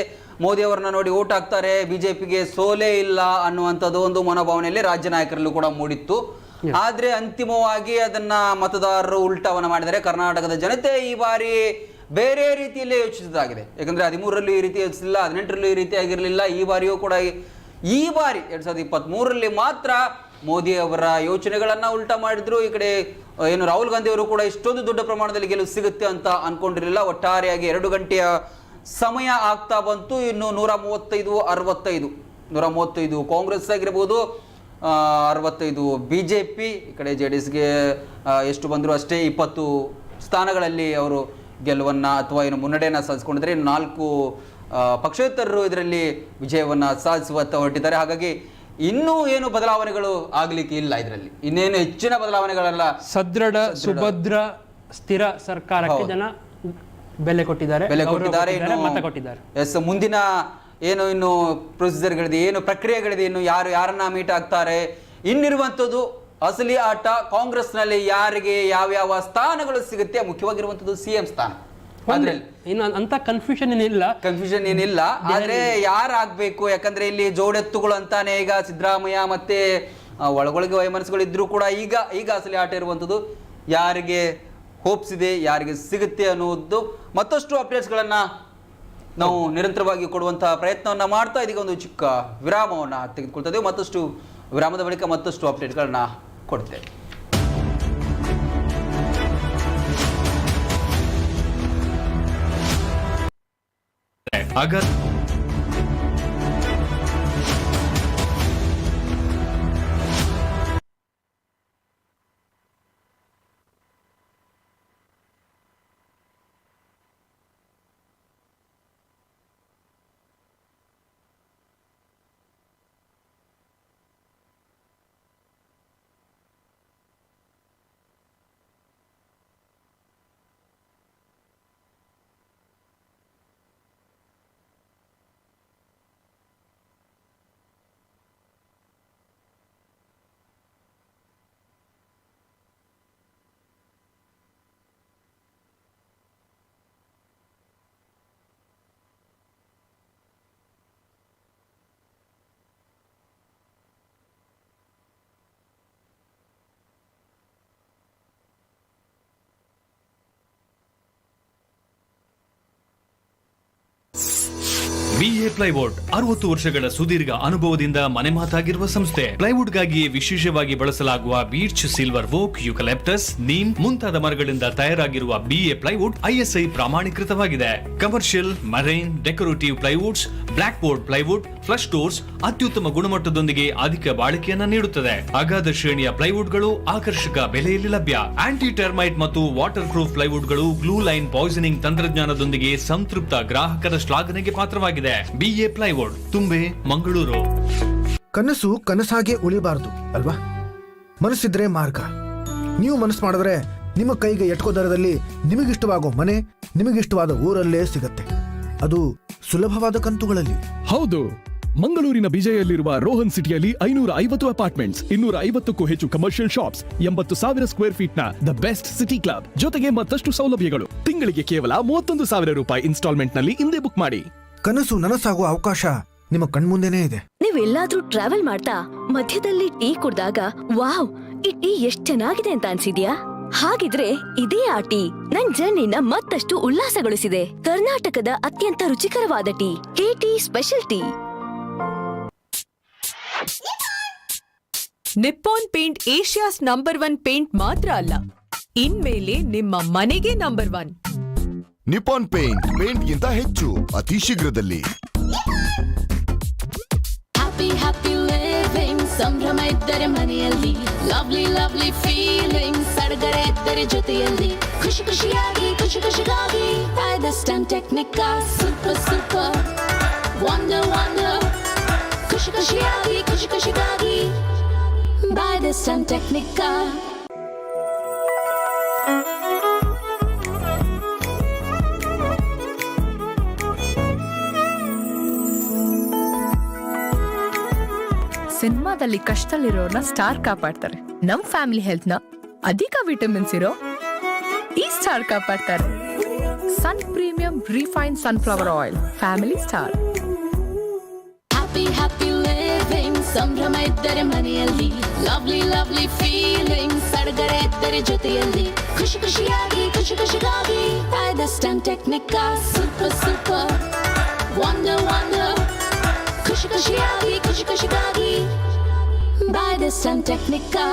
ಮೋದಿ ಅವರನ್ನ ನೋಡಿ ಓಟ್ ಹಾಕ್ತಾರೆ, ಬಿಜೆಪಿಗೆ ಸೋಲೇ ಇಲ್ಲ ಅನ್ನುವಂಥದ್ದು ಒಂದು ಮನೋಭಾವನೆಯಲ್ಲಿ ರಾಜ್ಯ ನಾಯಕರಲ್ಲೂ ಕೂಡ ಮೂಡಿತ್ತು. ಆದ್ರೆ ಅಂತಿಮವಾಗಿ ಅದನ್ನ ಮತದಾರರು ಉಲ್ಟಾವನ್ನ ಮಾಡಿದರೆ. ಕರ್ನಾಟಕದ ಜನತೆ ಈ ಬಾರಿ ಬೇರೆ ರೀತಿಯಲ್ಲೇ ಯೋಚಿಸಿದಾಗಿದೆ. ಯಾಕಂದ್ರೆ 13ರಲ್ಲೂ ಈ ರೀತಿ ಯೋಚಿಸಿಲ್ಲ, 18ರಲ್ಲೂ ಈ ರೀತಿ ಆಗಿರಲಿಲ್ಲ. ಈ ಬಾರಿಯೂ ಕೂಡ ಈ ಬಾರಿ 2023ರಲ್ಲಿ ಮಾತ್ರ ಮೋದಿ ಅವರ ಯೋಚನೆಗಳನ್ನ ಉಲ್ಟಾ ಮಾಡಿದ್ರು. ಈ ಕಡೆ ಏನು ರಾಹುಲ್ ಗಾಂಧಿ ಅವರು ಕೂಡ ಇಷ್ಟೊಂದು ದೊಡ್ಡ ಪ್ರಮಾಣದಲ್ಲಿ ಗೆಲುವು ಸಿಗುತ್ತೆ ಅಂತ ಅನ್ಕೊಂಡಿರಲಿಲ್ಲ. ಒಟ್ಟಾರೆಯಾಗಿ 2 ಗಂಟೆಯ ಸಮಯ ಆಗ್ತಾ ಬಂತು. ಇನ್ನು 135 ಕಾಂಗ್ರೆಸ್ ಆಗಿರ್ಬೋದು, 65 BJP, ಈ ಕಡೆ JDSಗೆ ಎಷ್ಟು ಬಂದ್ರು ಅಷ್ಟೇ 20 ಸ್ಥಾನಗಳಲ್ಲಿ ಅವರು ಗೆಲುವನ್ನು ಅಥವಾ ಏನು ಮುನ್ನಡೆಯನ್ನು ಸಾಧಿಸಿಕೊಂಡಿದ್ದಾರೆ. 4 ಪಕ್ಷೇತರರು ಇದರಲ್ಲಿ ವಿಜಯವನ್ನು ಸಾಧಿಸುವತ್ತ ಹೊರಟಿದ್ದಾರೆ. ಹಾಗಾಗಿ ಇನ್ನೂ ಏನು ಬದಲಾವಣೆಗಳು ಆಗ್ಲಿಕ್ಕೆ ಇಲ್ಲ, ಇದರಲ್ಲಿ ಇನ್ನೇನು ಹೆಚ್ಚಿನ ಬದಲಾವಣೆಗಳೆಲ್ಲ. ಸದೃಢ ಸುಭದ್ರ ಸ್ಥಿರ ಸರ್ಕಾರಕ್ಕೆ ಜನ ಬೆಲೆ ಕೊಟ್ಟಿದ್ದಾರೆ, ಮತ ಕೊಟ್ಟಿದ್ದಾರೆ. ಎಸ್, ಮುಂದಿನ ಏನು ಇನ್ನು ಪ್ರೊಸೀಜರ್ಗಳಿದೆ, ಏನು ಪ್ರಕ್ರಿಯೆಗಳಿದೆ, ಇನ್ನು ಯಾರನ್ನ ಮೀಟ್ ಆಗ್ತಾರೆ, ಇನ್ನಿರುವಂಥದ್ದು ಅಸಲಿ ಆಟ ಕಾಂಗ್ರೆಸ್ನಲ್ಲಿ ಯಾರಿಗೆ ಯಾವ್ಯಾವ ಸ್ಥಾನಗಳು ಸಿಗುತ್ತೆ. ಮುಖ್ಯವಾಗಿರುವಂಥದ್ದು CM ಸ್ಥಾನ. ಇನ್ನು ಅಂತ ಕನ್ಫ್ಯೂಷನ್ ಏನಿಲ್ಲ. ಆದ್ರೆ ಯಾರಾಗ್ಬೇಕು, ಯಾಕಂದ್ರೆ ಇಲ್ಲಿ ಜೋಡೆತ್ತುಗಳು ಅಂತಾನೆ ಈಗ ಸಿದ್ದರಾಮಯ್ಯ ಮತ್ತೆ ಒಳಗೊಳಗೆ ವೈಮನಸ್ಸುಗಳು ಇದ್ರೂ ಕೂಡ ಈಗ ಅಸಲಿ ಆಟ ಇರುವಂಥದ್ದು ಯಾರಿಗೆ ಹೋಪ್ಸ್ ಇದೆ, ಯಾರಿಗೆ ಸಿಗುತ್ತೆ ಅನ್ನುವುದು. ಮತ್ತಷ್ಟು ಅಪ್ಡೇಟ್ಸ್ಗಳನ್ನ ನಾವು ನಿರಂತರವಾಗಿ ಕೊಡುವಂತಹ ಪ್ರಯತ್ನವನ್ನ ಮಾಡ್ತಾ ಇದೀಗ ಒಂದು ಚಿಕ್ಕ ವಿರಾಮವನ್ನ ತೆಗೆದುಕೊಳ್ತಾ ಇದ್ದೇವೆ. ಮತ್ತಷ್ಟು ವಿರಾಮದ ಬಳಿಕ ಮತ್ತಷ್ಟು ಅಪ್ಡೇಟ್ಗಳನ್ನ ಕೊಡ್ತೇವೆ. BA ಪ್ಲೈವುಡ್ 60 ವರ್ಷಗಳ ಸುದೀರ್ಘ ಅನುಭವದಿಂದ ಮನೆ ಮಾತಾಗಿರುವ ಸಂಸ್ಥೆ. ಪ್ಲೈವುಡ್ಗಾಗಿ ವಿಶೇಷವಾಗಿ ಬಳಸಲಾಗುವ beech, silver oak, eucalyptus, neem ಮುಂತಾದ ಮರಗಳಿಂದ ತಯಾರಾಗಿರುವ BA ಪ್ಲೈವುಡ್ ISI ಪ್ರಾಮಾಣೀಕೃತವಾಗಿದೆ. Commercial, marine, decorative plywoods, block board plywood, flush doors ಅತ್ಯುತ್ತಮ ಗುಣಮಟ್ಟದೊಂದಿಗೆ ಅಧಿಕ ಬಾಳಿಕೆಯನ್ನ ನೀಡುತ್ತದೆ. ಅಗಾಧ ಶ್ರೇಣಿಯ ಪ್ಲೈವುಡ್ಗಳು ಆಕರ್ಷಕ ಬೆಲೆಯಲ್ಲಿ ಲಭ್ಯ. ಆಂಟಿ ಟರ್ಮೈಟ್ ಮತ್ತು ವಾಟರ್ ಪ್ರೂಫ್ ಪ್ಲೈವುಡ್ಗಳು ಗ್ಲೂ ಲೈನ್ ಪಾಯ್ಸನಿಂಗ್ ತಂತ್ರಜ್ಞಾನದೊಂದಿಗೆ ಸಂತೃಪ್ತ ಗ್ರಾಹಕರ ಶ್ಲಾಘನೆಗೆ ಪಾತ್ರವಾಗಿದೆ. BA plywood, Thumbe, Mangaluru. ಕನಸು ಕನಸಾಗೆ ಉಳಿಬಾರದು ಅಲ್ವಾ? ಮನಸ್ಸಿದ್ರೆ ಮಾರ್ಗ. ನೀವು ಮನಸ್ಸು ಮಾಡಿದ್ರೆ ನಿಮ್ಮ ಕೈಗೆ ಎಟ್ಕೋ ದರದಲ್ಲಿ ನಿಮಗಿಷ್ಟವಾಗೋ ಮನೆ, ನಿಮಗಿಷ್ಟವಾದ ಊರಲ್ಲೇ ಸಿಗತ್ತೆ. ಅದು ಸುಲಭವಾದ ಕಂತುಗಳಲ್ಲಿ. ಹೌದು, ಮಂಗಳೂರಿನ ಬಿಜೆಯಲ್ಲಿರುವ ರೋಹನ್ ಸಿಟಿಯಲ್ಲಿ 550 ಅಪಾರ್ಟ್ಮೆಂಟ್ಸ್, 250ಕ್ಕೂ ಹೆಚ್ಚು ಕಮರ್ಷಿಯಲ್ ಶಾಪ್ಸ್, 80,000 ಸ್ಕ್ವೇರ್ ಫೀಟ್ ನ ದ ಬೆಸ್ಟ್ ಸಿಟಿ ಕ್ಲಬ್ ಜೊತೆಗೆ ಮತ್ತಷ್ಟು ಸೌಲಭ್ಯಗಳು. ತಿಂಗಳಿಗೆ ಕೇವಲ 31,000 ರೂಪಾಯಿ ಇನ್ಸ್ಟಾಲ್ಮೆಂಟ್ ನಲ್ಲಿ ಇಂದೇ ಬುಕ್ ಮಾಡಿ. ಕನಸು ನನಸಾಗುವ ಅವಕಾಶ ನಿಮ್ಮ ಕಣ್ಮುಂದೆನೇ ಇದೆ. ನೀವೆಲ್ಲಾದ್ರೂ ಟ್ರಾವೆಲ್ ಮಾಡ್ತಾ ಮಧ್ಯದಲ್ಲಿ ಟೀ ಕುಡ್ದಾಗ ವಾವ್, ಈ ಟೀ ಎಷ್ಟ್ ಚೆನ್ನಾಗಿದೆ ಅಂತ ಅನ್ಸಿದ್ಯಾ? ಹಾಗಿದ್ರೆ ಇದೇ ಆ ಟೀ ನನ್ ಜರ್ನಿನ ಮತ್ತಷ್ಟು ಉಲ್ಲಾಸಗೊಳಿಸಿದೆ. ಕರ್ನಾಟಕದ ಅತ್ಯಂತ ರುಚಿಕರವಾದ tea, KT special tea. Nippon paint Asia's number 1 paint ಮಾತ್ರ ಅಲ್ಲ, ಇನ್ಮೇಲೆ ನಿಮ್ಮ ಮನೆಗೆ ನಂಬರ್ 1. ನಿಪಾನ್ ಪೇಂಟ್ ಗಿಂತ ಹೆಚ್ಚು, ಅತಿ ಶೀಘ್ರದಲ್ಲಿ. ಹ್ಯಾಪಿ ಹ್ಯಾಪಿ ಲಿವಿಂಗ್, ಸಂಭ್ರಮ ಇದ್ದರೆ ಮನೆಯಲ್ಲಿ, ಲವ್ಲಿ ಲವ್ಲಿ ಫೀಲಿಂಗ್, ಸಡಗರ ಇದ್ದರೆ ಜೊತೆಯಲ್ಲಿ, ಖುಷಿ ಖುಷಿಯಾಗಿ ಖುಷಿ ಖುಷಿಗಾಗಿ, by the stun Technica, super super wonder wonder, ಖುಷಿ ಖುಷಿಯಾಗಿ ಖುಷಿ ಖುಷಿಗಾಗಿ, ಬೈ ದ ಸ್ಟನ್ ಟೆಕ್ನಿಕಾ. ಸಿನಿಮಾದಲ್ಲಿ ಕಷ್ಟದಲ್ಲಿರೋರ್ನ ಸ್ಟಾರ್ ಕಾಪಾಡ್ತಾರೆ. ನಮ್ ಫ್ಯಾಮಿಲಿ ಹೆಲ್ತ್ ನ ಅಧಿಕ ವಿಟಮಿನ್ಸ್ ಇರೋ ಈ ಸ್ಟಾರ್ ಕಾಪಾಡ್ತಾರೆ. Sun premium refined sunflower oil, family star. Happy happy living, ಸಂಭ್ರಮ ಇದ್ದರೆ ಮನೆಯಲ್ಲಿ, ಲವ್ಲಿ ಲವ್ಲಿ ಫೀಲಿಂಗ್, ಸಡಗರ ಇದ್ದರೆ ಜೊತೆಯಲ್ಲಿ, ಖುಷಿ ಖುಷಿಯಾಗಿ ಖುಷಿ ಖುಷಿಗಾಗಿ, by the stun Technica, super super wonder wonder, ಖುಷಿ ಖುಷಿಯಾಗಿ ಖುಷಿ ಖುಷಿಗಾಗಿ, by the stun Technica.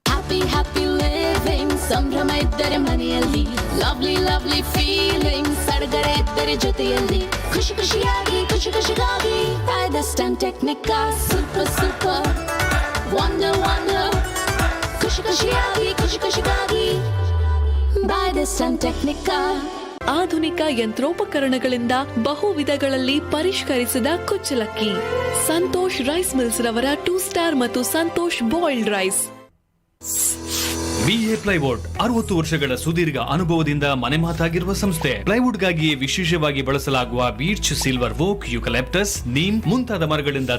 Happy happy living, ಸಂಭ್ರಮ ಇದ್ದರೆ ಮನೆಯಲ್ಲಿ, ಲವ್ಲಿ ಲವ್ಲಿ ಫೀಲಿಂಗ್, ಸಡಗರ ಇದ್ದರೆ ಜೊತೆಯಲ್ಲಿ, ಖುಷಿ ಖುಷಿಯಾಗಿ ಖುಷಿ ಖುಷಿಗಾಗಿ, by the stun Technica, super super wonder wonder, ಖುಷಿ ಖುಷಿಯಾಗಿ ಖುಷಿ ಖುಷಿಗಾಗಿ, ಬೈ ದ ಸ್ಟನ್ ಟೆಕ್ನಿಕಾ. ಆಧುನಿಕ ಯಂತ್ರೋಪಕರಣಗಳಿಂದ ಬಹು ವಿಧಗಳಲ್ಲಿ ಪರಿಷ್ಕರಿಸಿದ ಕುಚ್ಚಲಕ್ಕಿ. ಸಂತೋಷ್ ರೈಸ್ ಮಿಲ್ಸ್ ರವರ 2 ಸ್ಟಾರ್ ಮತ್ತು Santosh boiled rice. BA plywood 60 ವರ್ಷಗಳ ಸುದೀರ್ಘ ಅನುಭವದಿಂದ ಮನೆ ಮಾತಾಗಿರುವ ಸಂಸ್ಥೆ. ಪ್ಲೈವುಡ್ಗಾಗಿಯೇ ವಿಶೇಷವಾಗಿ ಬಳಸಲಾಗುವ beech, silver oak, eucalyptus, neem ಮುಂತಾದ ಮರಗಳಿಂದ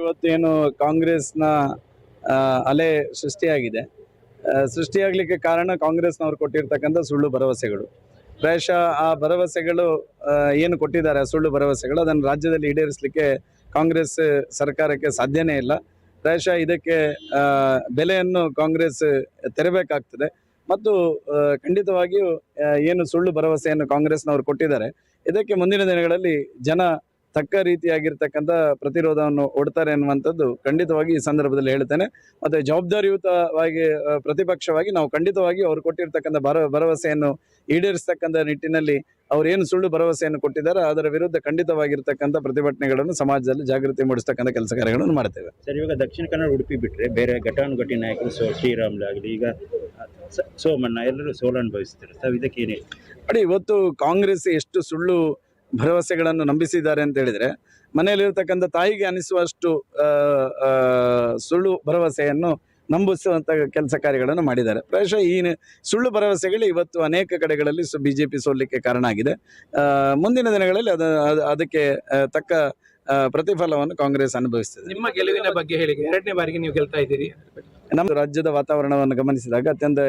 ಇವತ್ತೇನು ಕಾಂಗ್ರೆಸ್ನ ಅಲೆ ಸೃಷ್ಟಿಯಾಗಿದೆ, ಸೃಷ್ಟಿಯಾಗಲಿಕ್ಕೆ ಕಾರಣ ಕಾಂಗ್ರೆಸ್ನವ್ರು ಕೊಟ್ಟಿರ್ತಕ್ಕಂಥ ಸುಳ್ಳು ಭರವಸೆಗಳು. ಪ್ರಾಯಶಃ ಆ ಭರವಸೆಗಳು ಏನು ಕೊಟ್ಟಿದ್ದಾರೆ, ಆ ಸುಳ್ಳು ಭರವಸೆಗಳು, ಅದನ್ನು ರಾಜ್ಯದಲ್ಲಿ ಈಡೇರಿಸಲಿಕ್ಕೆ ಕಾಂಗ್ರೆಸ್ ಸರ್ಕಾರಕ್ಕೆ ಸಾಧ್ಯನೇ ಇಲ್ಲ. ಪ್ರಾಯಶಃ ಇದಕ್ಕೆ ಬೆಲೆಯನ್ನು ಕಾಂಗ್ರೆಸ್ ತೆರಬೇಕಾಗ್ತದೆ. ಮತ್ತು ಖಂಡಿತವಾಗಿಯೂ ಏನು ಸುಳ್ಳು ಭರವಸೆಯನ್ನು ಕಾಂಗ್ರೆಸ್ನವರು ಕೊಟ್ಟಿದ್ದಾರೆ, ಇದಕ್ಕೆ ಮುಂದಿನ ದಿನಗಳಲ್ಲಿ ಜನ ತಕ್ಕ ರೀತಿಯಾಗಿರ್ತಕ್ಕಂಥ ಪ್ರತಿರೋಧವನ್ನು ಒಡ್ತಾರೆ ಅನ್ನುವಂಥದ್ದು ಖಂಡಿತವಾಗಿ ಈ ಸಂದರ್ಭದಲ್ಲಿ ಹೇಳ್ತೇನೆ. ಮತ್ತು ಜವಾಬ್ದಾರಿಯುತವಾಗಿ ಪ್ರತಿಪಕ್ಷವಾಗಿ ನಾವು ಖಂಡಿತವಾಗಿ ಅವರು ಕೊಟ್ಟಿರ್ತಕ್ಕಂಥ ಭರವಸೆಯನ್ನು ಈಡೇರಿಸ್ತಕ್ಕಂಥ ನಿಟ್ಟಿನಲ್ಲಿ ಅವರೇನು ಸುಳ್ಳು ಭರವಸೆಯನ್ನು ಕೊಟ್ಟಿದ್ದಾರೆ ಅದರ ವಿರುದ್ಧ ಖಂಡಿತವಾಗಿರ್ತಕ್ಕಂಥ ಪ್ರತಿಭಟನೆಗಳನ್ನು ಸಮಾಜದಲ್ಲಿ ಜಾಗೃತಿ ಮೂಡಿಸ್ತಕ್ಕಂಥ ಕೆಲಸ ಕಾರ್ಯಗಳನ್ನು ಮಾಡ್ತೇವೆ. ಸರ್, ಇವಾಗ ದಕ್ಷಿಣ ಕನ್ನಡ, ಉಡುಪಿ ಬಿಟ್ಟರೆ ಬೇರೆ ಘಟಾನುಘಟಿ ನಾಯಕರು ಶ್ರೀರಾಮ್ಲು ಆಗಲಿ, ಈಗ ಸೋಮಣ್ಣ ಎಲ್ಲರೂ ಸೋಲು ಅನುಭವಿಸ್ತಾರೆ. ಸರ್, ಇದಕ್ಕೆ ಏನೇ ನೋಡಿ, ಇವತ್ತು ಕಾಂಗ್ರೆಸ್ ಎಷ್ಟು ಸುಳ್ಳು ಭರವಸೆಗಳನ್ನು ನಂಬಿಸಿದ್ದಾರೆ ಅಂತ ಹೇಳಿದ್ರೆ, ಮನೆಯಲ್ಲಿರ್ತಕ್ಕಂಥ ತಾಯಿಗೆ ಅನಿಸುವಷ್ಟು ಸುಳ್ಳು ಭರವಸೆಯನ್ನು ನಂಬಿಸುವಂಥ ಕೆಲಸ ಕಾರ್ಯಗಳನ್ನು ಮಾಡಿದ್ದಾರೆ. ಪ್ರಾಯಶಃ ಈ ಸುಳ್ಳು ಭರವಸೆಗಳು ಇವತ್ತು ಅನೇಕ ಕಡೆಗಳಲ್ಲಿ ಬಿಜೆಪಿ ಸೋಲಿಕ್ಕೆ ಕಾರಣ ಆಗಿದೆ. ಮುಂದಿನ ದಿನಗಳಲ್ಲಿ ಅದಕ್ಕೆ ತಕ್ಕ ಪ್ರತಿಫಲವನ್ನು ಕಾಂಗ್ರೆಸ್ ಅನುಭವಿಸ್ತದೆ. ನಿಮ್ಮ ಗೆಲುವಿನ ಬಗ್ಗೆ ಹೇಳಿ, 2ನೇ ಬಾರಿಗೆ ನೀವು ಗೆಲ್ತಾ ಇದ್ದೀರಿ. ನಮ್ಮ ರಾಜ್ಯದ ವಾತಾವರಣವನ್ನು ಗಮನಿಸಿದಾಗ ಅತ್ಯಂತ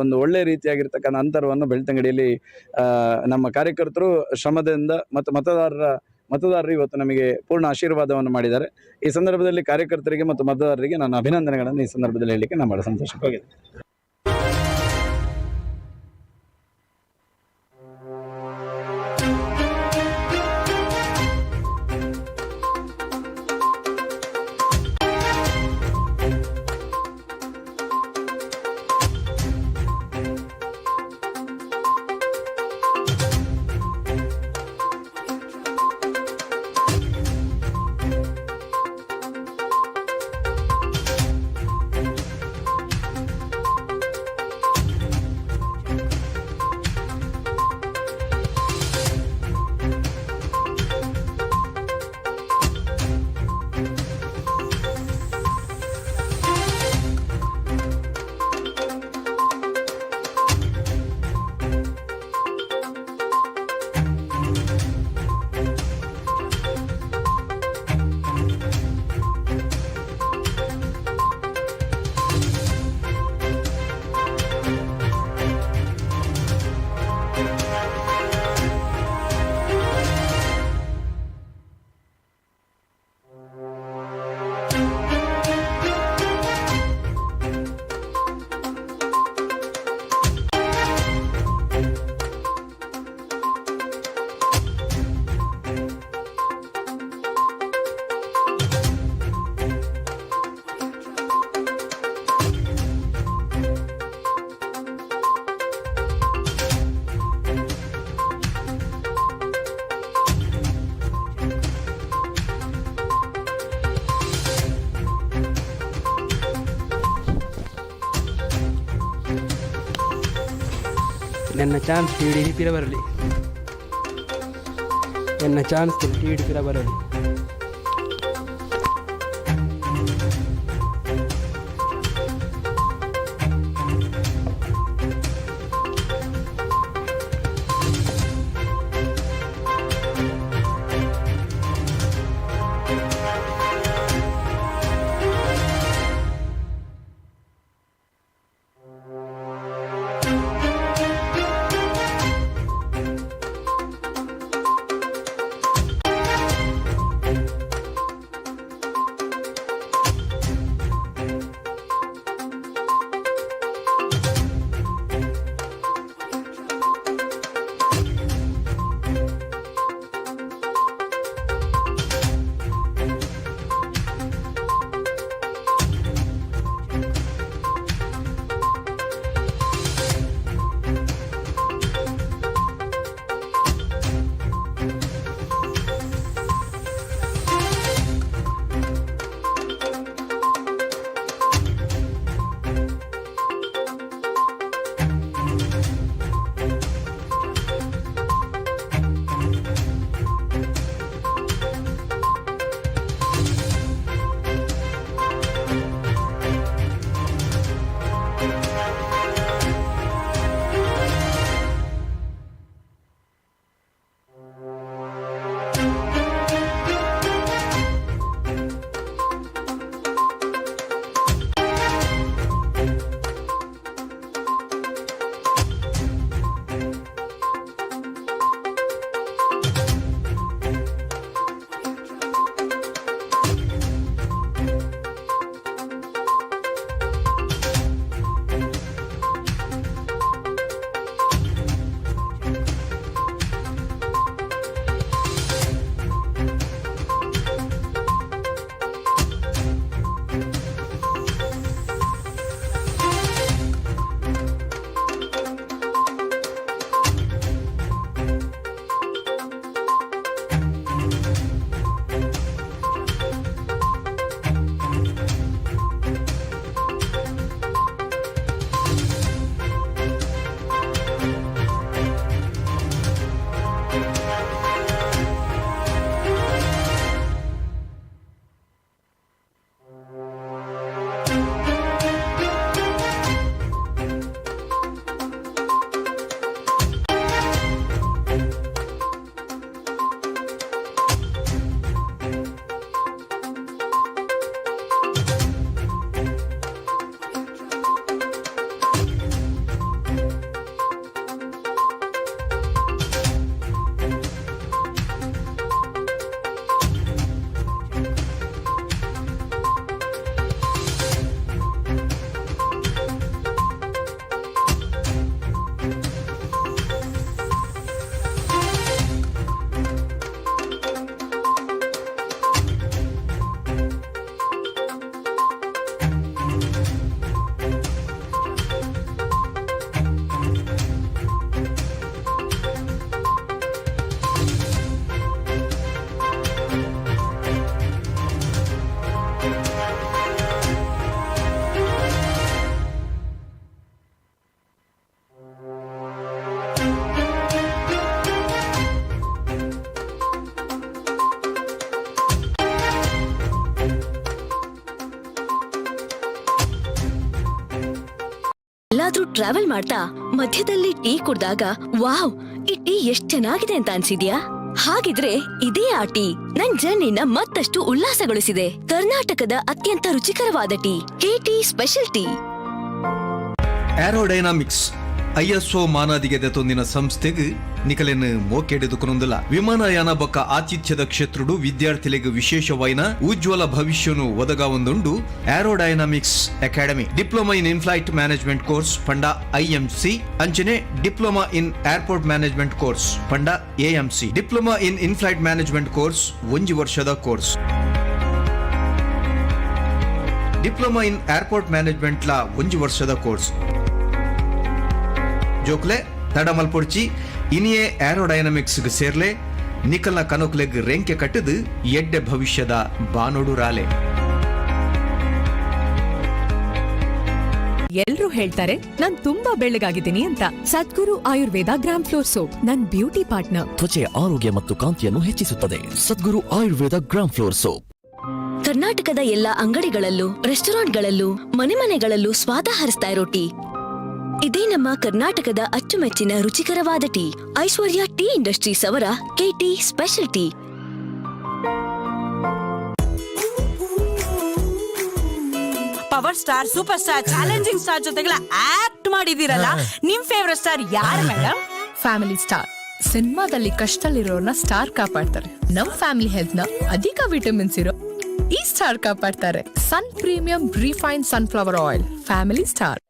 ಒಂದು ಒಳ್ಳೆ ರೀತಿಯಾಗಿರ್ತಕ್ಕಂಥ ಅಂತರವನ್ನು ಬೆಳ್ತಂಗಡಿಯಲ್ಲಿ ನಮ್ಮ ಕಾರ್ಯಕರ್ತರು ಶ್ರಮದಿಂದ ಮತ್ತು ಮತದಾರರು ಇವತ್ತು ನಮಗೆ ಪೂರ್ಣ ಆಶೀರ್ವಾದವನ್ನು ಮಾಡಿದ್ದಾರೆ. ಈ ಸಂದರ್ಭದಲ್ಲಿ ಕಾರ್ಯಕರ್ತರಿಗೆ ಮತ್ತು ಮತದಾರರಿಗೆ ನಾನು ಅಭಿನಂದನೆಗಳನ್ನು ಈ ಸಂದರ್ಭದಲ್ಲಿ ಹೇಳಲಿಕ್ಕೆ ನಾನು ಬಹಳ ಸಂತೋಷವಾಗಿದೆ. ನನ್ನ ಚಾನ್ಸ್ ಟಿಡಿಪಿ ಬರಲಿ, ನನ್ನ ಚಾನ್ಸ್ ಟಿಡಿಪಿ ಬರಲಿ. ಎಲ್ಲಾದ್ರೂ ಟ್ರಾವೆಲ್ ಮಾಡ್ತಾ ಮಧ್ಯದಲ್ಲಿ ಟೀ ಕುಡ್ದಾಗ ವಾವ್, ಈ ಟೀ ಎಷ್ಟ್ ಚೆನ್ನಾಗಿದೆ ಅಂತ ಅನ್ಸಿದ್ಯಾ? ಹಾಗಿದ್ರೆ ಇದೇ ಆ ಟೀ ನನ್ ಜರ್ನಿನ ಮತ್ತಷ್ಟು ಉಲ್ಲಾಸಗೊಳಿಸಿದೆ. ಕರ್ನಾಟಕದ ಅತ್ಯಂತ ರುಚಿಕರವಾದ tea, KT special tea. Aerodynamics ISO ಮಾನಾದಿಗೆದೆ ತೊಂದಿನ ಸಂಸ್ಥೆಗೆ ನಿಕಲೆನ್ನು ಮೋಕೆಡೆದುಕೊನೊಂದಿಲ್ಲ. ವಿಮಾನಯಾನ ಬೊಕ್ಕ ಆತಿಥ್ಯದ ಕ್ಷೇತ್ರಡು ವಿದ್ಯಾರ್ಥಿಗಳಿಗೆ ವಿಶೇಷವಾಯಿನ ಉಜ್ವಲ ಭವಿಷ್ಯನು ಒದಗಾವೊಂದುಂಡು aerodynamics academy. Diploma in inflight management course ಪಂಡ IMC, ಅಂಚನೆ diploma in airport management course ಪಂಡ AMC. Diploma in inflight management course 1 ವರ್ಷದ course. Diploma in airport management ಲ 1 ವರ್ಷದ ಕೋರ್ಸ್. ಜೋಕ್ಲೆ ತಡ ಮಲ್ಪೊಡ್ಚಿ ಇನಿಯೇ ಏರೋಡೈನಮಿಕ್ಸ್ ಸೇರ್ಲೆ ನಿಕಲ್ನ ಕನಕ್ಲೆಗ್ ರೆಂಕೆ ಕಟ್ಟದು ಎಡ್ಡೆ ಭವಿಷ್ಯದ ಬಾನೋಡು ರಾಲೆ. ಎಲ್ರೂ ಹೇಳ್ತಾರೆ ನಾನ್ ತುಂಬಾ ಬೆಳ್ಳಗಾಗಿದ್ದೀನಿ ಅಂತ. ಸದ್ಗುರು ಆಯುರ್ವೇದ ಗ್ರಾಮ್ ಫ್ಲೋರ್ ಸೋಪ್ ನನ್ ಬ್ಯೂಟಿ ಪಾರ್ಟ್ನರ್. ತ್ವಚೆಯ ಆರೋಗ್ಯ ಮತ್ತು ಕಾಂತಿಯನ್ನು ಹೆಚ್ಚಿಸುತ್ತದೆ. ಸದ್ಗುರು ಆಯುರ್ವೇದ ಗ್ರಾಮ್ ಫ್ಲೋರ್ ಸೋಪ್. ಕರ್ನಾಟಕದ ಎಲ್ಲಾ ಅಂಗಡಿಗಳಲ್ಲೂ, ರೆಸ್ಟೋರೆಂಟ್ಗಳಲ್ಲೂ, ಮನೆಗಳಲ್ಲೂ ಸ್ವಾದ ಹರಿಸ್ತಾ ಇರೋ ಟೀ ಇದೇ ನಮ್ಮ ಕರ್ನಾಟಕದ ಅಚ್ಚುಮೆಚ್ಚಿನ ರುಚಿಕರವಾದ ಟೀ. ಐಶ್ವರ್ಯ ಟೀ ಇಂಡಸ್ಟ್ರೀಸ್ ಅವರ KT special tea. Power star, super star, challenging star ಜೊತೆಗೆಲ್ಲ ಆಕ್ಟ್ ಮಾಡಿದಿರಲ್ಲ, ನಿಮ್ ಫೇವರೆಟ್ ಸ್ಟಾರ್ ಯಾರು ಮೇಡಮ್? Family star. ಸಿನಿಮಾದಲ್ಲಿ ಕಷ್ಟದಲ್ಲಿರೋರ್ನ ಸ್ಟಾರ್ ಕಾಪಾಡ್ತಾರೆ. ನಮ್ ಫ್ಯಾಮಿಲಿ ಹೆಲ್ತ್ ನ ಅಧಿಕ ವಿಟಮಿನ್ಸ್ ಇರೋ ಈ ಸ್ಟಾರ್ ಕಾಪಾಡ್ತಾರೆ. Sun premium refine sunflower oil. Family star.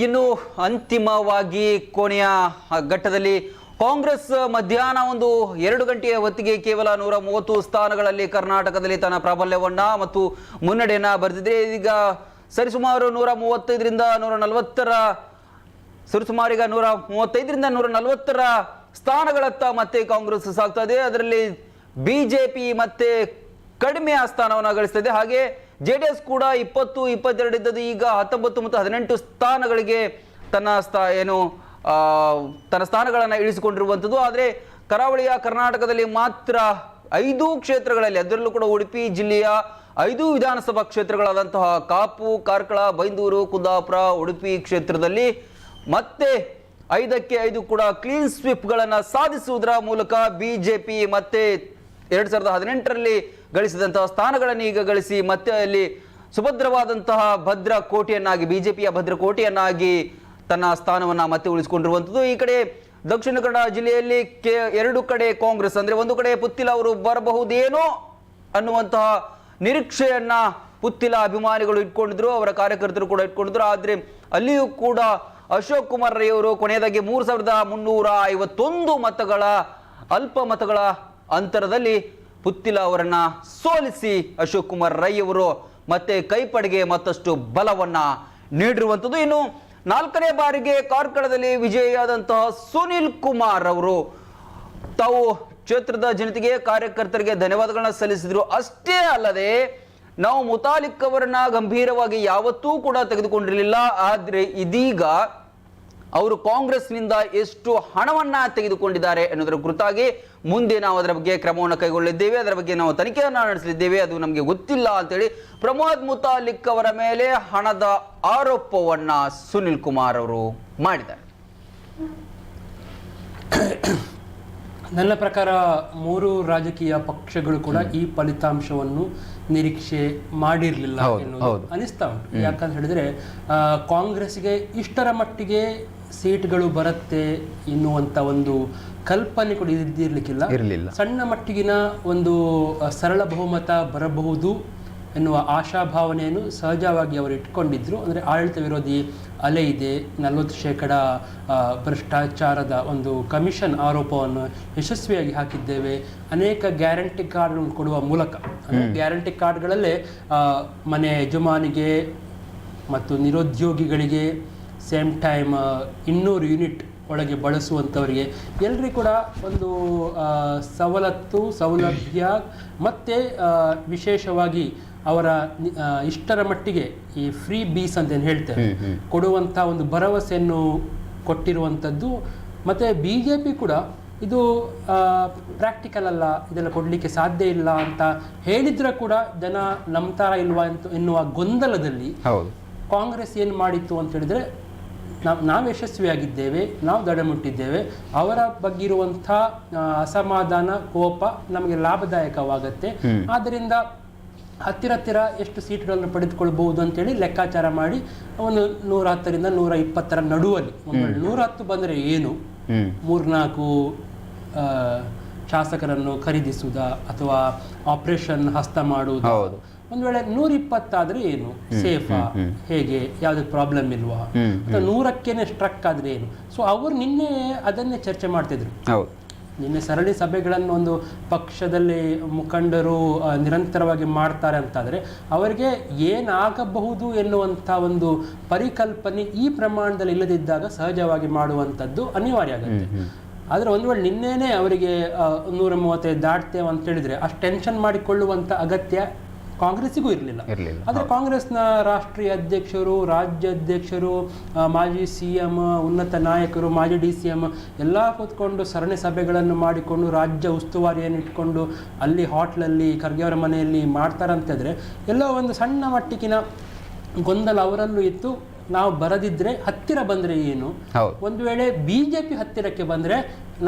ಇನ್ನು ಅಂತಿಮವಾಗಿ ಕೊನೆಯ ಘಟ್ಟದಲ್ಲಿ ಕಾಂಗ್ರೆಸ್ ಮಧ್ಯಾಹ್ನ 2 ಗಂಟೆಯ ಹೊತ್ತಿಗೆ ಕೇವಲ 130 ಸ್ಥಾನಗಳಲ್ಲಿ ಕರ್ನಾಟಕದಲ್ಲಿ ತನ್ನ ಪ್ರಾಬಲ್ಯವನ್ನ ಮತ್ತು ಮುನ್ನಡೆಯನ್ನ ಬರೆದಿದೆ. ಈಗ ಸರಿಸುಮಾರು 135ರಿಂದ 140ರ ಸ್ಥಾನಗಳತ್ತ ಮತ್ತೆ ಕಾಂಗ್ರೆಸ್ ಸಾಗ್ತಾ ಇದೆ. ಅದರಲ್ಲಿ ಬಿಜೆಪಿ ಮತ್ತೆ ಕಡಿಮೆ ಸ್ಥಾನವನ್ನು ಗಳಿಸ್ತಿದೆ. ಹಾಗೆ JDS ಕೂಡ 20, 22 ಇದ್ದದ್ದು ಈಗ 19 ಮತ್ತು 18 ಸ್ಥಾನಗಳಿಗೆ ತನ್ನ ಸ್ಥಾನಗಳನ್ನು ಇಳಿಸಿಕೊಂಡಿರುವಂಥದ್ದು. ಆದರೆ ಕರಾವಳಿಯ ಕರ್ನಾಟಕದಲ್ಲಿ ಮಾತ್ರ 5 ಕ್ಷೇತ್ರಗಳಲ್ಲಿ, ಅದರಲ್ಲೂ ಕೂಡ ಉಡುಪಿ ಜಿಲ್ಲೆಯ 5 ವಿಧಾನಸಭಾ ಕ್ಷೇತ್ರಗಳಾದಂತಹ ಕಾಪು, ಕಾರ್ಕಳ, ಬೈಂದೂರು, ಕುಂದಾಪುರ, ಉಡುಪಿ ಕ್ಷೇತ್ರದಲ್ಲಿ ಮತ್ತೆ 5ಕ್ಕೆ 5 ಕೂಡ ಕ್ಲೀನ್ ಸ್ವೀಪ್ಗಳನ್ನು ಸಾಧಿಸುವುದರ ಮೂಲಕ ಬಿಜೆಪಿ ಮತ್ತೆ 2018ರಲ್ಲಿ ಗಳಿಸಿದಂತಹ ಸ್ಥಾನಗಳನ್ನು ಈಗ ಗಳಿಸಿ ಮತ್ತೆ ಅಲ್ಲಿ ಸುಭದ್ರವಾದಂತಹ ಭದ್ರಕೋಟೆಯನ್ನಾಗಿ, ಬಿಜೆಪಿಯ ಭದ್ರಕೋಟೆಯನ್ನಾಗಿ ತನ್ನ ಸ್ಥಾನವನ್ನು ಮತ್ತೆ ಉಳಿಸಿಕೊಂಡಿರುವಂಥದ್ದು. ಈ ಕಡೆ ದಕ್ಷಿಣ ಕನ್ನಡ ಜಿಲ್ಲೆಯಲ್ಲಿ 2 ಕಡೆ ಕಾಂಗ್ರೆಸ್, ಅಂದ್ರೆ ಒಂದು ಕಡೆ ಪುತ್ತಿಲ ಅವರು ಬರಬಹುದೇನೋ ಅನ್ನುವಂತಹ ನಿರೀಕ್ಷೆಯನ್ನ ಪುತ್ತಿಲ ಅಭಿಮಾನಿಗಳು ಇಟ್ಕೊಂಡಿದ್ರು, ಅವರ ಕಾರ್ಯಕರ್ತರು ಕೂಡ ಇಟ್ಕೊಂಡಿದ್ರು. ಆದ್ರೆ ಅಲ್ಲಿಯೂ ಕೂಡ ಅಶೋಕ್ ಕುಮಾರ್ ರೈ ಅವರು ಕೊನೆಯದಾಗಿ 3351 ಮತಗಳ ಅಲ್ಪ ಮತಗಳ ಅಂತರದಲ್ಲಿ ಪುತ್ತಿಲ ಅವರನ್ನ ಸೋಲಿಸಿ ಅಶೋಕ್ ಕುಮಾರ್ ರೈ ಅವರು ಮತ್ತೆ ಕೈಪಡೆಗೆ ಮತ್ತಷ್ಟು ಬಲವನ್ನ ನೀಡಿರುವಂಥದ್ದು. ಇನ್ನು 4ನೇ ಬಾರಿಗೆ ಕಾರ್ಕಳದಲ್ಲಿ ವಿಜಯಿಯಾದಂತಹ ಸುನಿಲ್ ಕುಮಾರ್ ಅವರು ತಾವು ಕ್ಷೇತ್ರದ ಜನತೆಗೆ, ಕಾರ್ಯಕರ್ತರಿಗೆ ಧನ್ಯವಾದಗಳನ್ನ ಸಲ್ಲಿಸಿದ್ರು. ಅಷ್ಟೇ ಅಲ್ಲದೆ ನಾವು ಮುತಾಲಿಕ್ ಅವರನ್ನ ಗಂಭೀರವಾಗಿ ಯಾವತ್ತೂ ಕೂಡ ತೆಗೆದುಕೊಂಡಿರಲಿಲ್ಲ, ಆದ್ರೆ ಇದೀಗ ಅವರು ಕಾಂಗ್ರೆಸ್ನಿಂದ ಎಷ್ಟು ಹಣವನ್ನ ತೆಗೆದುಕೊಂಡಿದ್ದಾರೆ ಅನ್ನೋದರ ಕುರಿತಾಗಿ ಮುಂದೆ ನಾವು ಅದರ ಬಗ್ಗೆ ಕ್ರಮವನ್ನು ಕೈಗೊಳ್ಳಲಿದ್ದೇವೆ, ಅದರ ಬಗ್ಗೆ ನಾವು ತನಿಖೆಯನ್ನು ನಡೆಸಲಿದ್ದೇವೆ, ಅದು ನಮಗೆ ಗೊತ್ತಿಲ್ಲ ಅಂತೇಳಿ ಪ್ರಮೋದ್ ಮುತಾಲಿಕ್ ಅವರ ಮೇಲೆ ಹಣದ ಆರೋಪವನ್ನ ಸುನಿಲ್ ಕುಮಾರ್ ಅವರು ಮಾಡಿದ್ದಾರೆ. ನನ್ನ ಪ್ರಕಾರ 3 ರಾಜಕೀಯ ಪಕ್ಷಗಳು ಕೂಡ ಈ ಫಲಿತಾಂಶವನ್ನು ನಿರೀಕ್ಷೆ ಮಾಡಿರಲಿಲ್ಲ ಎನ್ನುವುದು ಅನಿಸ್ತಾ ಉಂಟು. ಯಾಕಂತ ಹೇಳಿದ್ರೆ ಕಾಂಗ್ರೆಸ್ಗೆ ಇಷ್ಟರ ಮಟ್ಟಿಗೆ ಸೀಟ್ಗಳು ಬರುತ್ತೆ ಎನ್ನುವಂಥ ಒಂದು ಕಲ್ಪನೆ ಕೂಡ ಇರಲಿಲ್ಲ. ಸಣ್ಣ ಮಟ್ಟಿಗಿನ ಒಂದು ಸರಳ ಬಹುಮತ ಬರಬಹುದು ಎನ್ನುವ ಆಶಾಭಾವನೆಯನ್ನು ಸಹಜವಾಗಿ ಅವರು ಇಟ್ಕೊಂಡಿದ್ರು. ಅಂದರೆ ಆಡಳಿತ ವಿರೋಧಿ ಅಲೆ ಇದೆ, 40% ಭ್ರಷ್ಟಾಚಾರದ ಒಂದು ಕಮಿಷನ್ ಆರೋಪವನ್ನು ಯಶಸ್ವಿಯಾಗಿ ಹಾಕಿದ್ದೇವೆ, ಅನೇಕ ಗ್ಯಾರಂಟಿ ಕಾರ್ಡ್ಗಳನ್ನು ಕೊಡುವ ಮೂಲಕ. ಅಂದರೆ ಗ್ಯಾರಂಟಿ ಕಾರ್ಡ್ಗಳಲ್ಲೇ ಮನೆ ಯಜಮಾನಿಗೆ ಮತ್ತು ನಿರುದ್ಯೋಗಿಗಳಿಗೆ, ಸೇಮ್ ಟೈಮ್ 200 ಯೂನಿಟ್ ಒಳಗೆ ಬಳಸುವಂಥವರಿಗೆ ಎಲ್ಲರಿಗೂ ಕೂಡ ಒಂದು ಸೌಲಭ್ಯ ಮತ್ತು ವಿಶೇಷವಾಗಿ ಅವರ ಇಷ್ಟರ ಮಟ್ಟಿಗೆ ಈ ಫ್ರೀ ಬೀಸ್ ಅಂತ ಏನು ಹೇಳ್ತೇವೆ ಕೊಡುವಂಥ ಒಂದು ಭರವಸೆಯನ್ನು ಕೊಟ್ಟಿರುವಂಥದ್ದು. ಮತ್ತು BJP ಕೂಡ ಇದು ಪ್ರಾಕ್ಟಿಕಲ್ ಅಲ್ಲ, ಇದೆಲ್ಲ ಕೊಡಲಿಕ್ಕೆ ಸಾಧ್ಯ ಇಲ್ಲ ಅಂತ ಹೇಳಿದ್ರೆ ಕೂಡ ಜನ ನಂಬ್ತಾರ ಇಲ್ವಾ ಅಂತ ಎನ್ನುವ ಗೊಂದಲದಲ್ಲಿ ಕಾಂಗ್ರೆಸ್ ಏನು ಮಾಡಿತ್ತು ಅಂತ ಹೇಳಿದ್ರೆ, ನಾವು ಯಶಸ್ವಿಯಾಗಿದ್ದೇವೆ, ನಾವು ದಡ ಮುಟ್ಟಿದ್ದೇವೆ, ಅವರ ಬಗ್ಗೆ ಇರುವಂಥ ಅಸಮಾಧಾನ, ಕೋಪ ನಮಗೆ ಲಾಭದಾಯಕವಾಗತ್ತೆ, ಆದ್ದರಿಂದ ಹತ್ತಿರ ಎಷ್ಟು ಸೀಟ್ಗಳನ್ನು ಪಡೆದುಕೊಳ್ಬಹುದು ಅಂತೇಳಿ ಲೆಕ್ಕಾಚಾರ ಮಾಡಿ ಒಂದು 110ರಿಂದ 120 ನಡುವಲ್ಲಿ, ಒಂದು 110 ಬಂದರೆ ಏನು, 3-4 ಶಾಸಕರನ್ನು ಖರೀದಿಸುವುದಾ ಅಥವಾ ಆಪರೇಷನ್ ಹಸ್ತ ಮಾಡುವುದಾ, ಒಂದು ವೇಳೆ 120 ಆದ್ರೆ ಏನು, ಸೇಫಾ, ಹೇಗೆ, ಯಾವುದೇ ಪ್ರಾಬ್ಲಮ್ ಇಲ್ವಾ, ಅಥವಾ 100ಕ್ಕೇನೆ ಸ್ಟ್ರಕ್ ಆದ್ರೆ ಏನು. ಸೊ ಅವರು ನಿನ್ನೆ ಅದನ್ನೇ ಚರ್ಚೆ ಮಾಡ್ತಿದ್ರು. ನಿನ್ನೆ ಸರಣಿ ಸಭೆಗಳನ್ನು ಒಂದು ಪಕ್ಷದಲ್ಲಿ ಮುಖಂಡರು ನಿರಂತರವಾಗಿ ಮಾಡ್ತಾರೆ ಅಂತಾದರೆ ಅವರಿಗೆ ಏನಾಗಬಹುದು ಎನ್ನುವಂಥ ಒಂದು ಪರಿಕಲ್ಪನೆ ಈ ಪ್ರಮಾಣದಲ್ಲಿ ಇಲ್ಲದಿದ್ದಾಗ ಸಹಜವಾಗಿ ಮಾಡುವಂಥದ್ದು ಅನಿವಾರ್ಯ ಆಗುತ್ತೆ. ಆದರೆ ಒಂದು ವೇಳೆ ನಿನ್ನೆನೇ ಅವರಿಗೆ 135 ದಾಟ್ತೇವೆ ಅಂತ ಹೇಳಿದರೆ ಅಷ್ಟು ಟೆನ್ಷನ್ ಮಾಡಿಕೊಳ್ಳುವಂಥ ಅಗತ್ಯ ಕಾಂಗ್ರೆಸ್ಸಿಗೂ ಇರಲಿಲ್ಲ. ಆದರೆ ಕಾಂಗ್ರೆಸ್ನ ರಾಷ್ಟ್ರೀಯ ಅಧ್ಯಕ್ಷರು, ರಾಜ್ಯಾಧ್ಯಕ್ಷರು, ಮಾಜಿ CM, ಉನ್ನತ ನಾಯಕರು, ಮಾಜಿ DCM ಎಲ್ಲ ಕೂತ್ಕೊಂಡು ಸರಣಿ ಸಭೆಗಳನ್ನು ಮಾಡಿಕೊಂಡು ರಾಜ್ಯ ಉಸ್ತುವಾರಿಯನ್ನು ಇಟ್ಕೊಂಡು ಅಲ್ಲಿ ಹೋಟ್ಲಲ್ಲಿ ಖರ್ಗೆ ಅವರ ಮನೆಯಲ್ಲಿ ಮಾಡ್ತಾರಂತಿದ್ರೆ ಎಲ್ಲೋ ಒಂದು ಸಣ್ಣ ಮಟ್ಟಿಗಿನ ಗೊಂದಲ ಅವರಲ್ಲೂ ಇತ್ತು. ನಾವು ಬರದಿದ್ದರೆ ಹತ್ತಿರ ಬಂದರೆ ಏನು, ಒಂದು ವೇಳೆ BJP ಹತ್ತಿರಕ್ಕೆ ಬಂದರೆ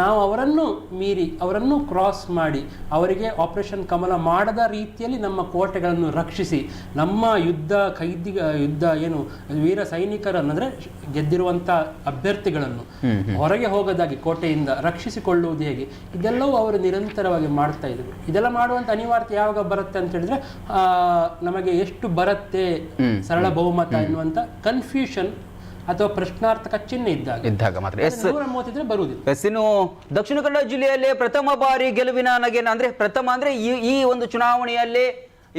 ನಾವು ಅವರನ್ನು ಮೀರಿ, ಅವರನ್ನು ಕ್ರಾಸ್ ಮಾಡಿ, ಅವರಿಗೆ ಆಪರೇಷನ್ ಕಮಲ ಮಾಡದ ರೀತಿಯಲ್ಲಿ ನಮ್ಮ ಕೋಟೆಗಳನ್ನು ರಕ್ಷಿಸಿ, ನಮ್ಮ ಯುದ್ಧ ಏನು ವೀರ ಸೈನಿಕರನ್ನು ಅಂದರೆ ಗೆದ್ದಿರುವಂಥ ಅಭ್ಯರ್ಥಿಗಳನ್ನು ಹೊರಗೆ ಹೋಗದಾಗಿ ಕೋಟೆಯಿಂದ ರಕ್ಷಿಸಿಕೊಳ್ಳುವುದು ಹೇಗೆ, ಇದೆಲ್ಲವೂ ಅವರು ನಿರಂತರವಾಗಿ ಮಾಡ್ತಾ ಇದ್ರು. ಇದೆಲ್ಲ ಮಾಡುವಂಥ ಅನಿವಾರ್ಯತೆ ಯಾವಾಗ ಬರುತ್ತೆ ಅಂತ ಹೇಳಿದ್ರೆ ನಮಗೆ ಎಷ್ಟು ಬರುತ್ತೆ ಸರಳ ಬಹುಮತ ಎನ್ನುವಂಥ ಕನ್ಫ್ಯೂಷನ್ ಅಥವಾ ಪ್ರಶ್ನಾರ್ಥಕ ಚಿಹ್ನೆ ಇದ್ದಾಗ ಮಾತ್ರ 130 ಬರುವುದಿಲ್ಲ. ಇನ್ನು ದಕ್ಷಿಣ ಕನ್ನಡ ಜಿಲ್ಲೆಯಲ್ಲೇ ಪ್ರಥಮ ಬಾರಿ ಗೆಲುವಿನ ನಗೆಯನ್ನು, ಅಂದ್ರೆ ಪ್ರಥಮ ಅಂದ್ರೆ ಈ ಒಂದು ಚುನಾವಣೆಯಲ್ಲಿ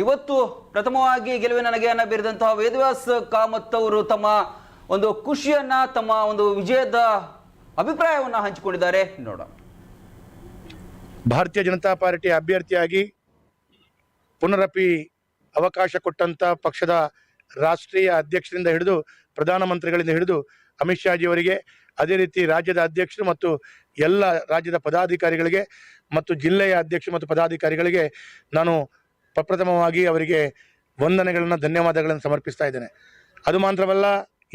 ಇವತ್ತು ಪ್ರಥಮವಾಗಿ ಗೆಲುವಿನ ನಗೆಯನ್ನು ಬೀರಿದಂತಹ ವೇದವ್ಯಾಸ್ ಕಾಮತ್ ಅವರು ತಮ್ಮ ಒಂದು ಖುಷಿಯನ್ನ, ತಮ್ಮ ಒಂದು ವಿಜಯದ ಅಭಿಪ್ರಾಯವನ್ನ ಹಂಚಿಕೊಂಡಿದ್ದಾರೆ. ನೋಡೋಣ. ಭಾರತೀಯ ಜನತಾ ಪಾರ್ಟಿ ಅಭ್ಯರ್ಥಿಯಾಗಿ ಪುನರಪಿ ಅವಕಾಶ ಕೊಟ್ಟಂತ ಪಕ್ಷದ ರಾಷ್ಟ್ರೀಯ ಅಧ್ಯಕ್ಷರಿಂದ ಹಿಡಿದು ಪ್ರಧಾನಮಂತ್ರಿಗಳಿಂದ ಹಿಡಿದು ಅಮಿತ್ ಶಾ ಜಿಯವರಿಗೆ, ಅದೇ ರೀತಿ ರಾಜ್ಯದ ಅಧ್ಯಕ್ಷರು ಮತ್ತು ಎಲ್ಲ ರಾಜ್ಯದ ಪದಾಧಿಕಾರಿಗಳಿಗೆ ಮತ್ತು ಜಿಲ್ಲೆಯ ಅಧ್ಯಕ್ಷರು ಮತ್ತು ಪದಾಧಿಕಾರಿಗಳಿಗೆ ನಾನು ಪ್ರಪ್ರಥಮವಾಗಿ ಅವರಿಗೆ ವಂದನೆಗಳನ್ನು, ಧನ್ಯವಾದಗಳನ್ನು ಸಮರ್ಪಿಸ್ತಾ ಇದ್ದೇನೆ. ಅದು ಮಾತ್ರವಲ್ಲ,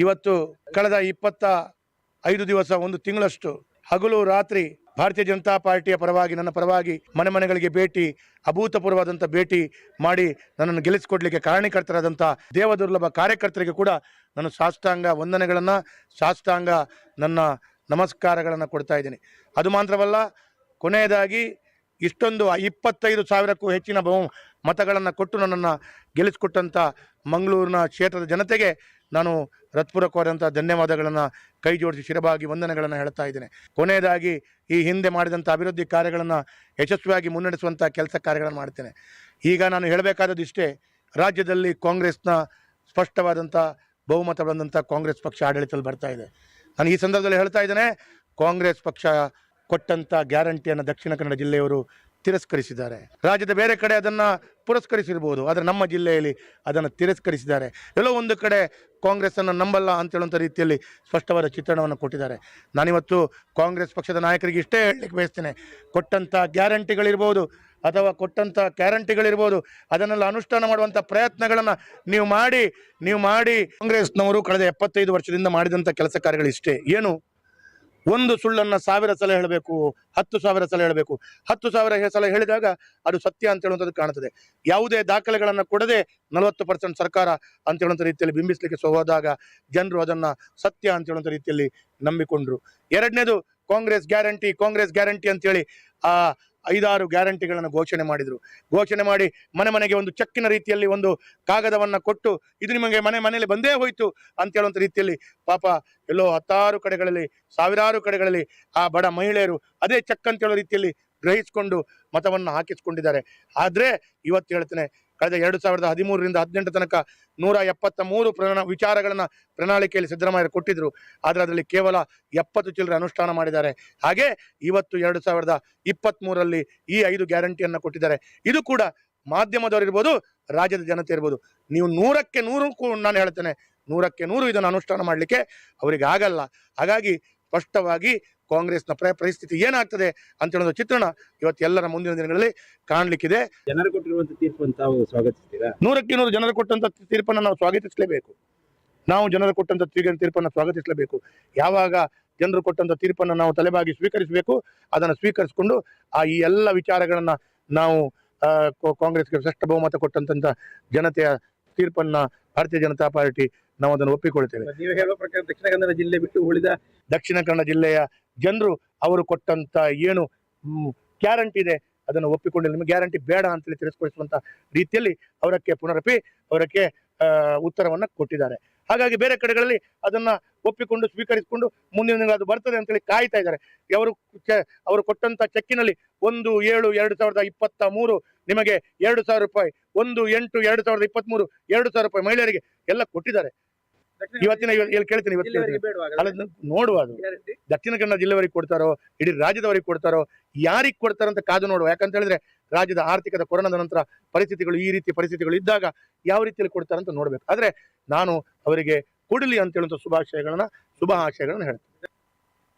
ಇವತ್ತು ಕಳೆದ 25 ದಿವಸ, ಒಂದು ತಿಂಗಳಷ್ಟು ಹಗಲು ರಾತ್ರಿ ಭಾರತೀಯ ಜನತಾ ಪಾರ್ಟಿಯ ಪರವಾಗಿ, ನನ್ನ ಪರವಾಗಿ ಮನೆಗಳಿಗೆ ಭೇಟಿ, ಅಭೂತಪೂರ್ವವಾದಂಥ ಭೇಟಿ ಮಾಡಿ ನನ್ನನ್ನು ಗೆಲ್ಲಿಸಿಕೊಡ್ಲಿಕ್ಕೆ ಕಾರಣಕರ್ತರಾದಂಥ ದೇವದುರ್ಲಭ ಕಾರ್ಯಕರ್ತರಿಗೆ ಕೂಡ ನಾನು ಸಾಷ್ಟಾಂಗ ವಂದನೆಗಳನ್ನು, ಸಾಷ್ಟಾಂಗ ನನ್ನ ನಮಸ್ಕಾರಗಳನ್ನು ಕೊಡ್ತಾ ಇದ್ದೀನಿ. ಅದು ಮಾತ್ರವಲ್ಲ, ಕೊನೆಯದಾಗಿ ಇಷ್ಟೊಂದು 25,000ಕ್ಕೂ ಹೆಚ್ಚಿನ ಮತಗಳನ್ನು ಕೊಟ್ಟು ನನ್ನನ್ನು ಗೆಲ್ಲಿಸಿಕೊಟ್ಟಂಥ ಮಂಗಳೂರಿನ ಕ್ಷೇತ್ರದ ಜನತೆಗೆ ನಾನು ಹೃತ್ಪೂರ್ವಕವಾದಂಥ ಧನ್ಯವಾದಗಳನ್ನು ಕೈ ಜೋಡಿಸಿ ಶಿರಬಾಗಿ ವಂದನೆಗಳನ್ನು ಹೇಳ್ತಾ ಇದ್ದೇನೆ. ಕೊನೆಯದಾಗಿ ಈ ಹಿಂದೆ ಮಾಡಿದಂಥ ಅಭಿವೃದ್ಧಿ ಕಾರ್ಯಗಳನ್ನು ಯಶಸ್ವಿಯಾಗಿ ಮುನ್ನಡೆಸುವಂಥ ಕೆಲಸ ಕಾರ್ಯಗಳನ್ನು ಮಾಡ್ತೇನೆ. ಈಗ ನಾನು ಹೇಳಬೇಕಾದದ್ದು ಇಷ್ಟೇ, ರಾಜ್ಯದಲ್ಲಿ ಕಾಂಗ್ರೆಸ್ನ ಸ್ಪಷ್ಟವಾದಂಥ ಬಹುಮತ ಬಂದಂಥ ಕಾಂಗ್ರೆಸ್ ಪಕ್ಷ ಆಡಳಿತದಲ್ಲಿ ಬರ್ತಾ ಇದೆ. ನಾನು ಈ ಸಂದರ್ಭದಲ್ಲಿ ಹೇಳ್ತಾ ಇದ್ದೇನೆ, ಕಾಂಗ್ರೆಸ್ ಪಕ್ಷ ಕೊಟ್ಟಂಥ ಗ್ಯಾರಂಟಿಯನ್ನು ದಕ್ಷಿಣ ಕನ್ನಡ ಜಿಲ್ಲೆಯವರು ತಿರಸ್ಕರಿಸಿದ್ದಾರೆ. ರಾಜ್ಯದ ಬೇರೆ ಕಡೆ ಅದನ್ನು ಪುರಸ್ಕರಿಸಿರ್ಬೋದು, ಆದರೆ ನಮ್ಮ ಜಿಲ್ಲೆಯಲ್ಲಿ ಅದನ್ನು ತಿರಸ್ಕರಿಸಿದ್ದಾರೆ. ಎಲ್ಲೋ ಒಂದು ಕಡೆ ಕಾಂಗ್ರೆಸ್ಸನ್ನು ನಂಬಲ್ಲ ಅಂತೇಳುವಂಥ ರೀತಿಯಲ್ಲಿ ಸ್ಪಷ್ಟವಾದ ಚಿತ್ರಣವನ್ನು ಕೊಟ್ಟಿದ್ದಾರೆ. ನಾನಿವತ್ತು ಕಾಂಗ್ರೆಸ್ ಪಕ್ಷದ ನಾಯಕರಿಗೆ ಇಷ್ಟೇ ಹೇಳಲಿಕ್ಕೆ ಬಯಸ್ತೇನೆ, ಕೊಟ್ಟಂಥ ಗ್ಯಾರಂಟಿಗಳಿರ್ಬೋದು ಅಥವಾ ಕೊಟ್ಟಂಥ ಗ್ಯಾರಂಟಿಗಳಿರ್ಬೋದು ಅದನ್ನೆಲ್ಲ ಅನುಷ್ಠಾನ ಮಾಡುವಂಥ ಪ್ರಯತ್ನಗಳನ್ನು ನೀವು ಮಾಡಿ ಕಾಂಗ್ರೆಸ್ನವರು ಕಳೆದ 75 ವರ್ಷದಿಂದ ಮಾಡಿದಂಥ ಕೆಲಸ ಕಾರ್ಯಗಳು ಇಷ್ಟೇ. ಏನು ಒಂದು ಸುಳ್ಳನ್ನು 1000 ಸಲ ಹೇಳಬೇಕು, 10,000 ಸಲ ಹೇಳಬೇಕು. 10,000 ಸಲ ಹೇಳಿದಾಗ ಅದು ಸತ್ಯ ಅಂತ ಹೇಳುವಂಥದ್ದು ಕಾಣುತ್ತದೆ. ಯಾವುದೇ ದಾಖಲೆಗಳನ್ನು ಕೊಡದೆ 40% ಸರ್ಕಾರ ಅಂತ ಹೇಳುವಂಥ ರೀತಿಯಲ್ಲಿ ಬಿಂಬಿಸಲಿಕ್ಕೆ ಹೋದಾಗ ಜನರು ಅದನ್ನ ಸತ್ಯ ಅಂತ ಹೇಳುವಂಥ ರೀತಿಯಲ್ಲಿ ನಂಬಿಕೊಂಡ್ರು. ಎರಡನೇದು ಕಾಂಗ್ರೆಸ್ ಗ್ಯಾರಂಟಿ ಅಂತೇಳಿ ಆ 5-6 ಗ್ಯಾರಂಟಿಗಳನ್ನು ಘೋಷಣೆ ಮಾಡಿದ್ರು. ಘೋಷಣೆ ಮಾಡಿ ಮನೆಗೆ ಒಂದು ಚೆಕ್ಕಿನ ರೀತಿಯಲ್ಲಿ ಒಂದು ಕಾಗದವನ್ನ ಕೊಟ್ಟು ಇದು ನಿಮಗೆ ಮನೆಯಲ್ಲಿ ಬಂದೇ ಹೋಯ್ತು ಅಂತ ಹೇಳುವಂಥ ರೀತಿಯಲ್ಲಿ ಪಾಪ ಎಲ್ಲೋ 10 ಕಡೆಗಳಲ್ಲಿ 1000 ಕಡೆಗಳಲ್ಲಿ ಆ ಬಡ ಮಹಿಳೆಯರು ಅದೇ ಚೆಕ್ ಅಂತ ಹೇಳೋ ರೀತಿಯಲ್ಲಿ ಗ್ರಹಿಸಿಕೊಂಡು ಮತವನ್ನು ಹಾಕಿಸ್ಕೊಂಡಿದ್ದಾರೆ. ಆದ್ರೆ ಇವತ್ತು ಹೇಳ್ತೇನೆ, ಕಳೆದ 2013ರಿಂದ 18 ತನಕ 173 ವಿಚಾರಗಳನ್ನ ಪ್ರಣಾಳಿಕೆಯಲ್ಲಿ ಸಿದ್ದರಾಮಯ್ಯ ಕೊಟ್ಟಿದ್ರು. ಆದ್ರೆ ಅದರಲ್ಲಿ ಕೇವಲ 70 ಚಿಲ್ಲರೆ ಅನುಷ್ಠಾನ ಮಾಡಿದ್ದಾರೆ. ಹಾಗೆ ಇವತ್ತು 2023ರಲ್ಲಿ ಈ 5 ಗ್ಯಾರಂಟಿಯನ್ನ ಕೊಟ್ಟಿದ್ದಾರೆ. ಇದು ಕೂಡ ಮಾಧ್ಯಮದವರು ಇರ್ಬೋದು, ರಾಜ್ಯದ ಜನತೆ ಇರ್ಬೋದು, ನೀವು 100ಕ್ಕೆ 100 ನಾನು ಹೇಳ್ತೇನೆ, 100ಕ್ಕೆ 100 ಇದನ್ನು ಅನುಷ್ಠಾನ ಮಾಡಲಿಕ್ಕೆ ಅವರಿಗೆ ಆಗಲ್ಲ. ಹಾಗಾಗಿ ಸ್ಪಷ್ಟವಾಗಿ ಕಾಂಗ್ರೆಸ್ನ ಪರಿಸ್ಥಿತಿ ಏನಾಗ್ತದೆ ಅಂತ ಹೇಳೋದು ಚಿತ್ರಣ ಇವತ್ತು ಎಲ್ಲರ ಮುಂದಿನ ದಿನಗಳಲ್ಲಿ ಕಾಣಲಿಕ್ಕಿದೆ. ಜನರು ಕೊಟ್ಟಿರುವಂತ ತೀರ್ಪನ್ನು ತಾವು ಸ್ವಾಗತಿಸ್ತೀರಾ? 100ಕ್ಕೆ 100 ಜನರು ಕೊಟ್ಟಂತ ತೀರ್ಪನ್ನು ನಾವು ಸ್ವಾಗತಿಸಲೇಬೇಕು. ನಾವು ಜನರು ಕೊಟ್ಟಂತ ತೀರ್ಪನ್ನು ಸ್ವಾಗತಿಸಲೇಬೇಕು. ಯಾವಾಗ ಜನರು ಕೊಟ್ಟಂತ ತೀರ್ಪನ್ನು ನಾವು ತಲೆಬಾಗಿ ಸ್ವೀಕರಿಸಬೇಕು, ಅದನ್ನು ಸ್ವೀಕರಿಸಿಕೊಂಡು ಈ ಎಲ್ಲ ವಿಚಾರಗಳನ್ನ ನಾವು ಕಾಂಗ್ರೆಸ್ಗೆ ಸ್ಪಷ್ಟ ಬಹುಮತ ಕೊಟ್ಟಂತ ಜನತೆಯ ತೀರ್ಪನ್ನ ಭಾರತೀಯ ಜನತಾ ಪಾರ್ಟಿ ನಾವು ಅದನ್ನು ಒಪ್ಪಿಕೊಳ್ತೇವೆ. ನೀವು ಹೇಳುವ ಪ್ರಕಾರ ದಕ್ಷಿಣ ಕನ್ನಡ ಜಿಲ್ಲೆ ಬಿಟ್ಟು ಉಳಿದ ದಕ್ಷಿಣ ಕನ್ನಡ ಜಿಲ್ಲೆಯ ಜನರು ಅವರು ಕೊಟ್ಟಂತ ಏನು ಗ್ಯಾರಂಟಿ ಇದೆ ಅದನ್ನು ಒಪ್ಪಿಕೊಂಡಿಲ್ಲ. ನಿಮಗೆ ಗ್ಯಾರಂಟಿ ಬೇಡ ಅಂತೇಳಿ ತಿರಸ್ಕರಿಸುವಂತ ರೀತಿಯಲ್ಲಿ ಅವರಕ್ಕೆ ಉತ್ತರವನ್ನ ಕೊಟ್ಟಿದ್ದಾರೆ. ಹಾಗಾಗಿ ಬೇರೆ ಕಡೆಗಳಲ್ಲಿ ಅದನ್ನ ಒಪ್ಪಿಕೊಂಡು ಸ್ವೀಕರಿಸಿಕೊಂಡು ಮುಂದಿನ ದಿನ ಅದು ಬರ್ತದೆ ಅಂತೇಳಿ ಕಾಯ್ತಾ ಇದ್ದಾರೆ. ಅವರು ಕೊಟ್ಟಂತ ಚೆಕ್ಕಿನಲ್ಲಿ 1/7/2023 ನಿಮಗೆ 2,000 ರೂಪಾಯಿ, 1/8/2023 2,000 ರೂಪಾಯಿ ಮಹಿಳೆಯರಿಗೆ ಎಲ್ಲ ಕೊಟ್ಟಿದ್ದಾರೆ. ಇವತ್ತಿನ ಕೇಳ್ತೀನಿ, ನೋಡುವ ಅದು ದಕ್ಷಿಣ ಕನ್ನಡ ಜಿಲ್ಲೆವರೆಗೆ ಕೊಡ್ತಾರೋ, ಇಡೀ ರಾಜ್ಯದವರೆಗೆ ಕೊಡ್ತಾರೋ, ಯಾರಿಗೆ ಕೊಡ್ತಾರಂತ ಕಾದು ನೋಡುವ. ಯಾಕಂತ ಹೇಳಿದ್ರೆ ರಾಜ್ಯದ ಆರ್ಥಿಕದ ಕೊರೋನಾದ ನಂತರ ಪರಿಸ್ಥಿತಿಗಳು ಈ ರೀತಿ ಪರಿಸ್ಥಿತಿಗಳು ಇದ್ದಾಗ ಯಾವ ರೀತಿಯಲ್ಲಿ ಕೊಡ್ತಾರಂತ ನೋಡ್ಬೇಕು. ಆದ್ರೆ ನಾನು ಅವರಿಗೆ ಕೊಡಲಿ ಅಂತ ಹೇಳುವಂಥ ಶುಭ ಆಶಯಗಳನ್ನ ಹೇಳ್ತೇನೆ.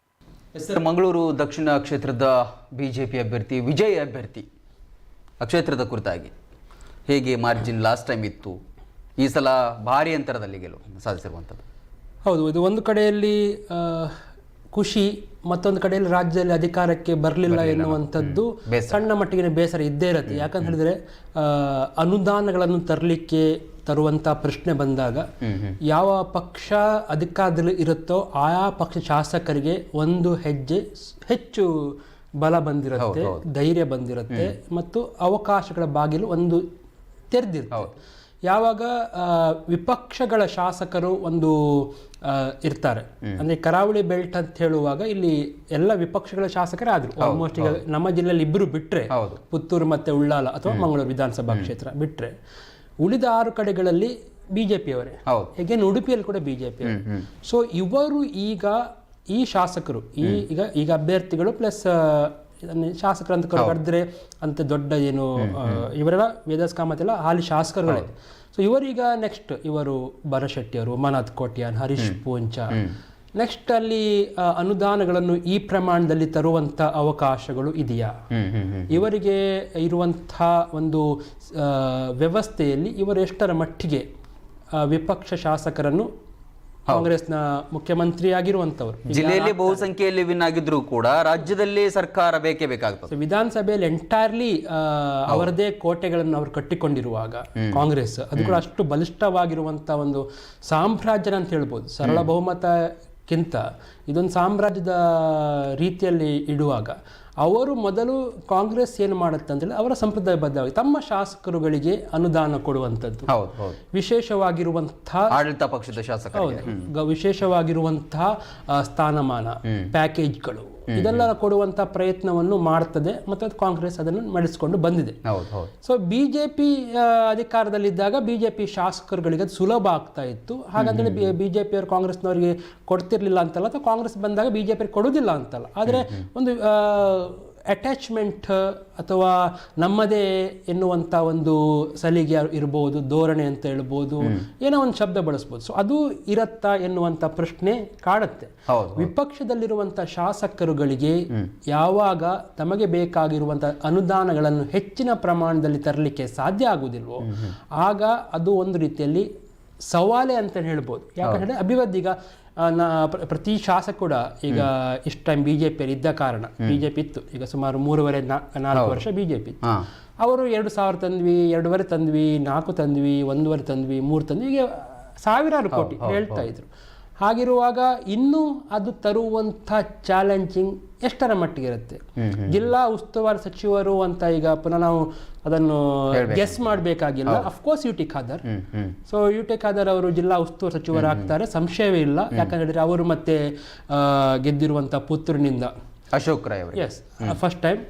ಸರ್, ಮಂಗಳೂರು ದಕ್ಷಿಣ ಕ್ಷೇತ್ರದ ಬಿಜೆಪಿ ಅಭ್ಯರ್ಥಿ ವಿಜಯ್ ಅಭ್ಯರ್ಥಿ ಕ್ಷೇತ್ರದ ಕುರಿತಾಗಿ ಹೇಗೆ ಮಾರ್ಜಿನ್ ಲಾಸ್ಟ್ ಟೈಮ್ ಇತ್ತು, ಈ ಸಲ ಭಾರಿ ಅಂತರದಲ್ಲಿ ಗೆಲುವು ಸಾಧಿಸಿರುವಂಥದ್ದು? ಹೌದು, ಇದು ಒಂದು ಕಡೆಯಲ್ಲಿ ಖುಷಿ, ಮತ್ತೊಂದು ಕಡೆಯಲ್ಲಿ ರಾಜ್ಯದಲ್ಲಿ ಅಧಿಕಾರಕ್ಕೆ ಬರಲಿಲ್ಲ ಎನ್ನುವಂಥದ್ದು ಸಣ್ಣ ಮಟ್ಟಿಗಿನ ಬೇಸರ ಇದ್ದೇ ಇರುತ್ತೆ. ಯಾಕಂತ ಹೇಳಿದ್ರೆ ಅನುದಾನಗಳನ್ನು ತರುವಂಥ ಪ್ರಶ್ನೆ ಬಂದಾಗ ಯಾವ ಪಕ್ಷ ಅಧಿಕಾರದಲ್ಲಿ ಇರುತ್ತೋ ಆಯಾ ಪಕ್ಷ ಶಾಸಕರಿಗೆ ಒಂದು ಹೆಜ್ಜೆ ಹೆಚ್ಚು ಬಲ ಬಂದಿರುತ್ತೆ, ಧೈರ್ಯ ಬಂದಿರುತ್ತೆ ಮತ್ತು ಅವಕಾಶಗಳ ಬಾಗಿಲು ಒಂದು ತೆರೆದಿರುತ್ತೆ. ಯಾವಾಗ ವಿಪಕ್ಷಗಳ ಶಾಸಕರು ಒಂದು ಇರ್ತಾರೆ, ಅಂದ್ರೆ ಕರಾವಳಿ ಬೆಲ್ಟ್ ಅಂತ ಹೇಳುವಾಗ ಇಲ್ಲಿ ಎಲ್ಲ ವಿಪಕ್ಷಗಳ ಶಾಸಕರೇ ಆದ್ರು. ಆಲ್ಮೋಸ್ಟ್ ಈಗ ನಮ್ಮ ಜಿಲ್ಲೆಯಲ್ಲಿ 2 ಬಿಟ್ರೆ, ಪುತ್ತೂರು ಮತ್ತೆ ಉಳ್ಳಾಲ ಅಥವಾ ಮಂಗಳೂರು ವಿಧಾನಸಭಾ ಕ್ಷೇತ್ರ ಬಿಟ್ರೆ ಉಳಿದ 6 ಕಡೆಗಳಲ್ಲಿ ಬಿಜೆಪಿಯವರೇ. ಹೇಗೆ ಉಡುಪಿಯಲ್ಲಿ ಕೂಡ ಬಿಜೆಪಿ. ಸೊ ಇವರು ಈ ಶಾಸಕರು ಈಗ ಅಭ್ಯರ್ಥಿಗಳು ಪ್ಲಸ್ ಶಾಸಕರು ಅಂತ ಕರೆದ್ರೆ ಅಂತ ದೊಡ್ಡ ಏನು ಇವರೆಲ್ಲ ವೇದಾಸ್ ಕಾಮತ್ ಎಲ್ಲ ಹಾಲಿ ಶಾಸಕರುಗಳೇ. ಸೊ ಇವರೀಗ ನೆಕ್ಸ್ಟ್ ಇವರು ಬನಶೆಟ್ಟಿಯವರು, ಮನಾಥ್ ಕೋಟ್ಯಾನ್, ಹರೀಶ್ ಪೂಂಚ, ನೆಕ್ಸ್ಟ್ ಅಲ್ಲಿ ಅನುದಾನಗಳನ್ನು ಈ ಪ್ರಮಾಣದಲ್ಲಿ ತರುವಂಥ ಅವಕಾಶಗಳು ಇದೆಯಾ, ಇವರಿಗೆ ಇರುವಂಥ ಒಂದು ವ್ಯವಸ್ಥೆಯಲ್ಲಿ ಇವರು ಎಷ್ಟರ ಮಟ್ಟಿಗೆ ವಿಪಕ್ಷ ಶಾಸಕರನ್ನು ಕಾಂಗ್ರೆಸ್ನ ಮುಖ್ಯಮಂತ್ರಿ ಆಗಿರುವಂತವರು ಜಿಲ್ಲೆಯಲ್ಲಿ ಬಹುಸಂಖ್ಯೆಯಲ್ಲಿ ವಿನ್ ಆಗಿದ್ರು ಕೂಡ ರಾಜ್ಯದಲ್ಲಿ ಸರ್ಕಾರ ಬೇಕೇ ಬೇಕಾಗ್ತದೆ. ವಿಧಾನಸಭೆಯಲ್ಲಿ ಎಂಟೈರ್ಲಿ ಅವರದೇ ಕೋಟೆಗಳನ್ನು ಅವರು ಕಟ್ಟಿಕೊಂಡಿರುವಾಗ ಕಾಂಗ್ರೆಸ್ ಅದು ಕೂಡ ಅಷ್ಟು ಬಲಿಷ್ಠವಾಗಿರುವಂತ ಒಂದು ಸಾಮ್ರಾಜ್ಯ ಅಂತ ಹೇಳ್ಬೋದು. ಸರಳ ಬಹುಮತಕ್ಕಿಂತ ಇದೊಂದು ಸಾಮ್ರಾಜ್ಯದ ರೀತಿಯಲ್ಲಿ ಇಡುವಾಗ ಅವರು ಮೊದಲು ಕಾಂಗ್ರೆಸ್ ಏನು ಮಾಡುತ್ತೆ ಅಂತೇಳಿ ಅವರ ಸಂಪ್ರದಾಯಬದ್ಧವಾಗಿ ತಮ್ಮ ಶಾಸಕರುಗಳಿಗೆ ಅನುದಾನ ಕೊಡುವಂಥದ್ದು, ವಿಶೇಷವಾಗಿರುವಂತಹ ಆಡಳಿತ ಪಕ್ಷದ ಶಾಸಕರು, ವಿಶೇಷವಾಗಿರುವಂತಹ ಸ್ಥಾನಮಾನ, ಪ್ಯಾಕೇಜ್ಗಳು ಇದೆಲ್ಲ ಕೊಡುವಂತಹ ಪ್ರಯತ್ನವನ್ನು ಮಾಡ್ತದೆ ಮತ್ತು ಅದು ಕಾಂಗ್ರೆಸ್ ಅದನ್ನು ನಡೆಸಿಕೊಂಡು ಬಂದಿದೆ. ಸೊ ಬಿಜೆಪಿ ಅಧಿಕಾರದಲ್ಲಿದ್ದಾಗ ಬಿಜೆಪಿ ಶಾಸಕರುಗಳಿಗೆ ಅದು ಸುಲಭ ಆಗ್ತಾ ಇತ್ತು. ಹಾಗಂತೇಳಿ ಬಿಜೆಪಿಯವರು ಕಾಂಗ್ರೆಸ್ನವರಿಗೆ ಕೊಡ್ತಿರ್ಲಿಲ್ಲ ಅಂತಲ್ಲ, ಅಥವಾ ಕಾಂಗ್ರೆಸ್ ಬಂದಾಗ ಬಿಜೆಪಿ ಕೊಡೋದಿಲ್ಲ ಅಂತಲ್ಲ. ಆದರೆ ಒಂದು ಅಟ್ಯಾಚ್ಮೆಂಟ್ ಅಥವಾ ನಮ್ಮದೇ ಎನ್ನುವಂಥ ಒಂದು ಸಲಿಗೆ ಇರ್ಬೋದು, ಧೋರಣೆ ಅಂತ ಹೇಳ್ಬೋದು, ಏನೋ ಒಂದು ಶಬ್ದ ಬಳಸ್ಬೋದು. ಸೊ ಅದು ಇರತ್ತಾ ಎನ್ನುವಂಥ ಪ್ರಶ್ನೆ ಕಾಡುತ್ತೆ. ವಿಪಕ್ಷದಲ್ಲಿರುವಂಥ ಶಾಸಕರುಗಳಿಗೆ ಯಾವಾಗ ತಮಗೆ ಬೇಕಾಗಿರುವಂಥ ಅನುದಾನಗಳನ್ನು ಹೆಚ್ಚಿನ ಪ್ರಮಾಣದಲ್ಲಿ ತರಲಿಕ್ಕೆ ಸಾಧ್ಯ ಆಗುವುದಿಲ್ವೋ ಆಗ ಅದು ಒಂದು ರೀತಿಯಲ್ಲಿ ಸವಾಲೆ ಅಂತ ಹೇಳ್ಬೋದು. ಯಾಕಂದರೆ ಅಭಿವೃದ್ಧಿ ಈಗ ಪ್ರತಿ ಶಾಸಕ ಕೂಡ ಈಗ ಇಷ್ಟು ಟೈಮ್ BJP ಇದ್ದ ಕಾರಣ, BJP ಇತ್ತು ಈಗ ಸುಮಾರು 3.5-4 ವರ್ಷ BJP ಇತ್ತು. ಅವರು 2,000 ತಂದ್ವಿ, 2.5 ತಂದ್ವಿ, 4 ತಂದ್ವಿ, 1.5 ತಂದ್ವಿ, 3 ತಂದ್ವಿ, ಈಗ ಸಾವಿರಾರು ಕೋಟಿ ಹೇಳ್ತಾ ಇದ್ರು. ಹಾಗಿರುವಾಗ ಇನ್ನೂ ಅದು ತರುವಂಥ ಚಾಲೆಂಜಿಂಗ್ ಎಷ್ಟರ ಮಟ್ಟಿಗೆ ಇರುತ್ತೆ? ಜಿಲ್ಲಾ ಉಸ್ತುವಾರಿ ಸಚಿವರು ಅಂತ ಈಗ ಪುನಃ ನಾವು ಅದನ್ನು ಗೆಸ್ ಮಾಡಬೇಕಾಗಿಲ್ಲ. Of course UT Khader. So UT Khader ಅವರು ಜಿಲ್ಲಾ ಉಸ್ತುವಾರಿ ಸಚಿವರಾಗ್ತಾರೆ, ಸಂಶಯವೇ ಇಲ್ಲ. ಯಾಕಂದ್ರೆ ಅವರು ಮತ್ತೆ ಗೆದ್ದಿರುವಂಥ ಪುತ್ತೂರಿನಿಂದ ಅಶೋಕ್ ರೈ ಅವರು ಎಸ್ ಫಸ್ಟ್ ಟೈಮ್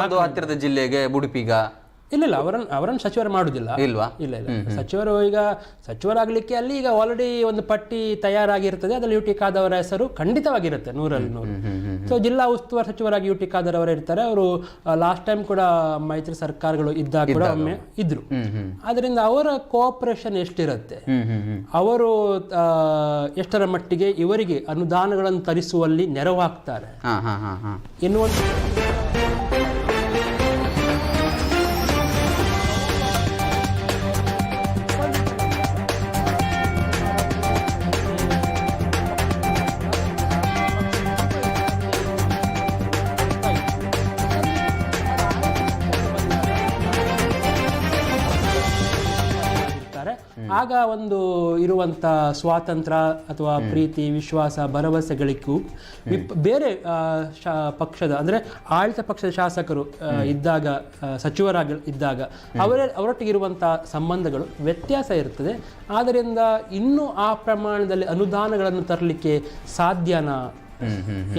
ಒಂದು ಹತ್ತಿರದ ಜಿಲ್ಲೆಗೆ ಉಡುಪಿಗ ಇಲ್ಲ ಅವರನ್ನು ಸಚಿವರು ಮಾಡುದಿಲ್ಲ. ಇಲ್ವಾ? ಇಲ್ಲ ಸಚಿವರು ಈಗ ಸಚಿವರಾಗಲಿಕ್ಕೆ ಅಲ್ಲಿ ಈಗ ಆಲ್ರೆಡಿ ಒಂದು ಪಟ್ಟಿ ತಯಾರಾಗಿರ್ತದೆ, ಅದರಲ್ಲಿ UT ಖಾದರ್ ಅವರ ಹೆಸರು ಖಂಡಿತವಾಗಿರುತ್ತೆ 100ರಲ್ಲಿ 100. ಸೊ ಜಿಲ್ಲಾ ಉಸ್ತುವಾರಿ ಸಚಿವರಾಗಿ UT ಖಾದರ್ ಅವರು ಇರ್ತಾರೆ. ಅವರು ಲಾಸ್ಟ್ ಟೈಮ್ ಕೂಡ ಮೈತ್ರಿ ಸರ್ಕಾರಗಳು ಇದ್ದಾಗ ಕೂಡ ಒಮ್ಮೆ ಇದ್ರು. ಅದರಿಂದ ಅವರ ಕೋಆಪರೇಷನ್ ಎಷ್ಟಿರುತ್ತೆ, ಅವರು ಎಷ್ಟರ ಮಟ್ಟಿಗೆ ಇವರಿಗೆ ಅನುದಾನಗಳನ್ನು ತರಿಸುವಲ್ಲಿ ನೆರವಾಗ್ತಾರೆ ಎನ್ನುವಂಥ ಆಗ ಒಂದು ಇರುವಂಥ ಸ್ವಾತಂತ್ರ್ಯ ಅಥವಾ ಪ್ರೀತಿ, ವಿಶ್ವಾಸ, ಭರವಸೆಗಳಿಗೂ ಬೇರೆ ಪಕ್ಷದ ಅಂದರೆ ಆಡಳಿತ ಪಕ್ಷದ ಶಾಸಕರು ಇದ್ದಾಗ, ಸಚಿವರಾಗಿ ಇದ್ದಾಗ ಅವರೊಟ್ಟಿಗಿರುವಂಥ ಸಂಬಂಧಗಳು ವ್ಯತ್ಯಾಸ ಇರ್ತದೆ. ಆದ್ದರಿಂದ ಇನ್ನೂ ಆ ಪ್ರಮಾಣದಲ್ಲಿ ಅನುದಾನಗಳನ್ನು ತರಲಿಕ್ಕೆ ಸಾಧ್ಯನಾ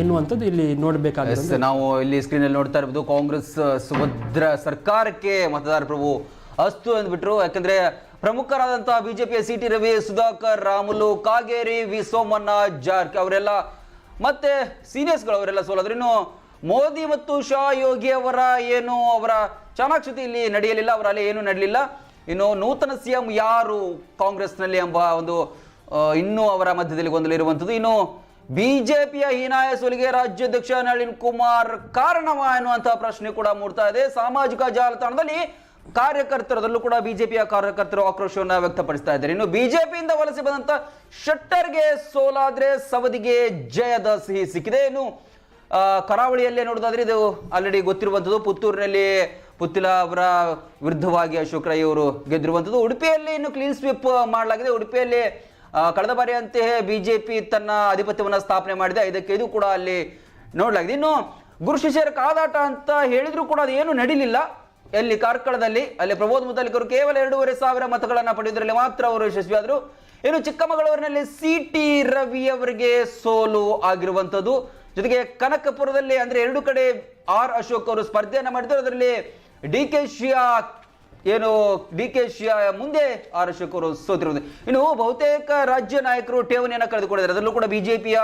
ಎನ್ನುವಂಥದ್ದು ಇಲ್ಲಿ ನೋಡಬೇಕಾಗುತ್ತೆ. ನಾವು ಇಲ್ಲಿ ಸ್ಕ್ರೀನಲ್ಲಿ ನೋಡ್ತಾ ಇರ್ಬೋದು, ಕಾಂಗ್ರೆಸ್ ಸುಭದ್ರ ಸರ್ಕಾರಕ್ಕೆ ಮತದಾರ ಪ್ರಭು ಅಸ್ತು ಅಂದ್ಬಿಟ್ರು. ಯಾಕಂದ್ರೆ ಪ್ರಮುಖರಾದಂತಹ ಬಿಜೆಪಿಯ CT ರವಿ, ಸುಧಾಕರ್, ರಾಮುಲು, ಕಾಗೇರಿ, ವಿ ಸೋಮಣ್ಣ, ಜಾರ್ಕಿ ಅವರೆಲ್ಲ ಮತ್ತೆ ಸೀನಿಯರ್ಸ್ಗಳು ಅವರೆಲ್ಲ ಸೋಲಾದ್ರೆ, ಇನ್ನು ಮೋದಿ ಮತ್ತು ಶಾ ಯೋಗಿ ಅವರ ಅವರ ಚಾಣಾಕ್ಷತೆ ಇಲ್ಲಿ ನಡೆಯಲಿಲ್ಲ, ಅವರ ಅಲ್ಲಿ ಏನು ನಡೆಯಲಿಲ್ಲ. ಇನ್ನು ನೂತನ CM ಯಾರು ಕಾಂಗ್ರೆಸ್ನಲ್ಲಿ ಎಂಬ ಒಂದು ಇನ್ನೂ ಅವರ ಮಧ್ಯದಲ್ಲಿ ಗೊಂದಲ ಇರುವಂಥದ್ದು. ಇನ್ನು ಬಿಜೆಪಿಯ ಹೀನಾಯ ಸೋಲಿಗೆ ರಾಜ್ಯಾಧ್ಯಕ್ಷ ನಳಿನ್ ಕುಮಾರ್ ಕಾರಣವಾ ಎನ್ನುವಂತಹ ಪ್ರಶ್ನೆ ಕೂಡ ಮೂಡ್ತಾ ಇದೆ. ಸಾಮಾಜಿಕ ಜಾಲತಾಣದಲ್ಲಿ ಕಾರ್ಯಕರ್ತರದಲ್ಲೂ ಕೂಡ ಬಿಜೆಪಿಯ ಕಾರ್ಯಕರ್ತರು ಆಕ್ರೋಶವನ್ನ ವ್ಯಕ್ತಪಡಿಸ್ತಾ ಇದ್ದಾರೆ. ಇನ್ನು ಬಿಜೆಪಿಯಿಂದ ವಲಸೆ ಬಂದಂತ ಶೆಟ್ಟರ್ಗೆ ಸೋಲಾದ್ರೆ ಸವದಿಗೆ ಜಯದ ಸಿಹಿ ಸಿಕ್ಕಿದೆ. ಇನ್ನು ಕರಾವಳಿಯಲ್ಲೇ ನೋಡೋದಾದ್ರೆ ಇದು ಆಲ್ರೆಡಿ ಗೊತ್ತಿರುವಂಥದ್ದು, ಪುತ್ತೂರಿನಲ್ಲಿ ಪುತ್ತಿಲ ಅವರ ವಿರುದ್ಧವಾಗಿ ಅಶೋಕ್ ರೈ ಅವರು ಗೆದ್ದಿರುವಂಥದ್ದು. ಉಡುಪಿಯಲ್ಲಿ ಇನ್ನು ಕ್ಲೀನ್ ಸ್ವೀಪ್ ಮಾಡಲಾಗಿದೆ. ಉಡುಪಿಯಲ್ಲಿ ಕಳೆದ ಬಾರಿಯಂತೆಯೇ ಬಿಜೆಪಿ ತನ್ನ ಆಧಿಪತ್ಯವನ್ನು ಸ್ಥಾಪನೆ ಮಾಡಿದೆ. ಇದಕ್ಕೆ ಇದು ಕೂಡ ಅಲ್ಲಿ ನೋಡಲಾಗಿದೆ. ಇನ್ನು ಗುರು ಶಿಷ್ಯರ ಕಾದಾಟ ಅಂತ ಹೇಳಿದ್ರು ಕೂಡ ಅದು ಏನು ನಡೀಲಿಲ್ಲ. ಎಲ್ಲಿ ಕಾರ್ಕಳದಲ್ಲಿ ಅಲ್ಲಿ ಪ್ರಬೋಧ್ ಮುತಾಲಿಕ್ ಅವರು ಕೇವಲ 2,500 ಮತಗಳನ್ನು ಪಡೆಯುವುದರಲ್ಲಿ ಮಾತ್ರ ಅವರು ಯಶಸ್ವಿಯಾದರು. ಇನ್ನು ಚಿಕ್ಕಮಗಳೂರಿನಲ್ಲಿ CT ರವಿ ಅವರಿಗೆ ಸೋಲು ಆಗಿರುವಂಥದ್ದು. ಜೊತೆಗೆ ಕನಕಪುರದಲ್ಲಿ ಅಂದ್ರೆ 2 ಕಡೆ ಅಶೋಕ್ ಅವರು ಸ್ಪರ್ಧೆಯನ್ನ ಮಾಡಿದ್ರು. ಅದರಲ್ಲಿ DK ಶಿಯಾ ಮುಂದೆ ಅಶೋಕ್ ಅವರು ಸೋತಿರುವುದು. ಇನ್ನು ಬಹುತೇಕ ರಾಜ್ಯ ನಾಯಕರು ಠೇವಣಿಯನ್ನು ಕಳೆದುಕೊಂಡಿದ್ದಾರೆ. ಅದರಲ್ಲೂ ಕೂಡ ಬಿಜೆಪಿಯ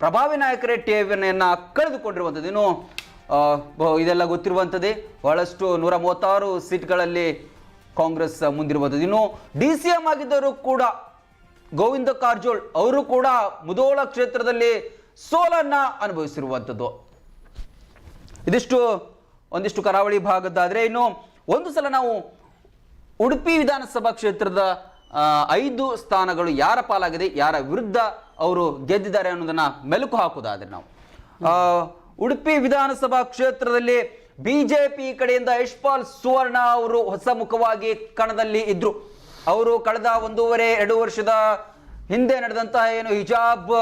ಪ್ರಭಾವಿ ನಾಯಕರೇ ಠೇವಣಿಯನ್ನ ಕಳೆದುಕೊಂಡಿರುವಂಥದ್ದು. ಇನ್ನು ಇದೆಲ್ಲ ಗೊತ್ತಿರುವಂಥದ್ದೇ. ಬಹಳಷ್ಟು 136 ಸೀಟ್ಗಳಲ್ಲಿ ಕಾಂಗ್ರೆಸ್ ಮುಂದಿರುವಂಥದ್ದು. ಇನ್ನು DCM ಆಗಿದ್ದರು ಕೂಡ ಗೋವಿಂದ ಕಾರಜೋಳ್ ಅವರು ಕೂಡ ಮುಧೋಳ ಕ್ಷೇತ್ರದಲ್ಲಿ ಸೋಲನ್ನ ಅನುಭವಿಸಿರುವಂಥದ್ದು. ಇದಿಷ್ಟು ಒಂದಿಷ್ಟು ಕರಾವಳಿ ಭಾಗದ್ದಾದ್ರೆ, ಇನ್ನು ಒಂದು ಸಲ ನಾವು ಉಡುಪಿ ವಿಧಾನಸಭಾ ಕ್ಷೇತ್ರದ 5 ಸ್ಥಾನಗಳು ಯಾರ ಪಾಲಾಗಿದೆ, ಯಾರ ವಿರುದ್ಧ ಅವರು ಗೆದ್ದಿದ್ದಾರೆ ಅನ್ನೋದನ್ನ ಮೆಲುಕು ಹಾಕುವುದಾದ್ರೆ ನಾವು ಉಡುಪಿ ವಿಧಾನಸಭಾ ಕ್ಷೇತ್ರದಲ್ಲಿ ಬಿಜೆಪಿ ಕಡೆಯಿಂದ ಯಶ್ಪಾಲ್ ಸುವರ್ಣ ಅವರು ಹೊಸ ಮುಖವಾಗಿ ಕಣದಲ್ಲಿ ಇದ್ರು. ಅವರು ಕಳೆದ 1.5-2 ವರ್ಷದ ಹಿಂದೆ ನಡೆದಂತಹ ಹಿಜಾಬ್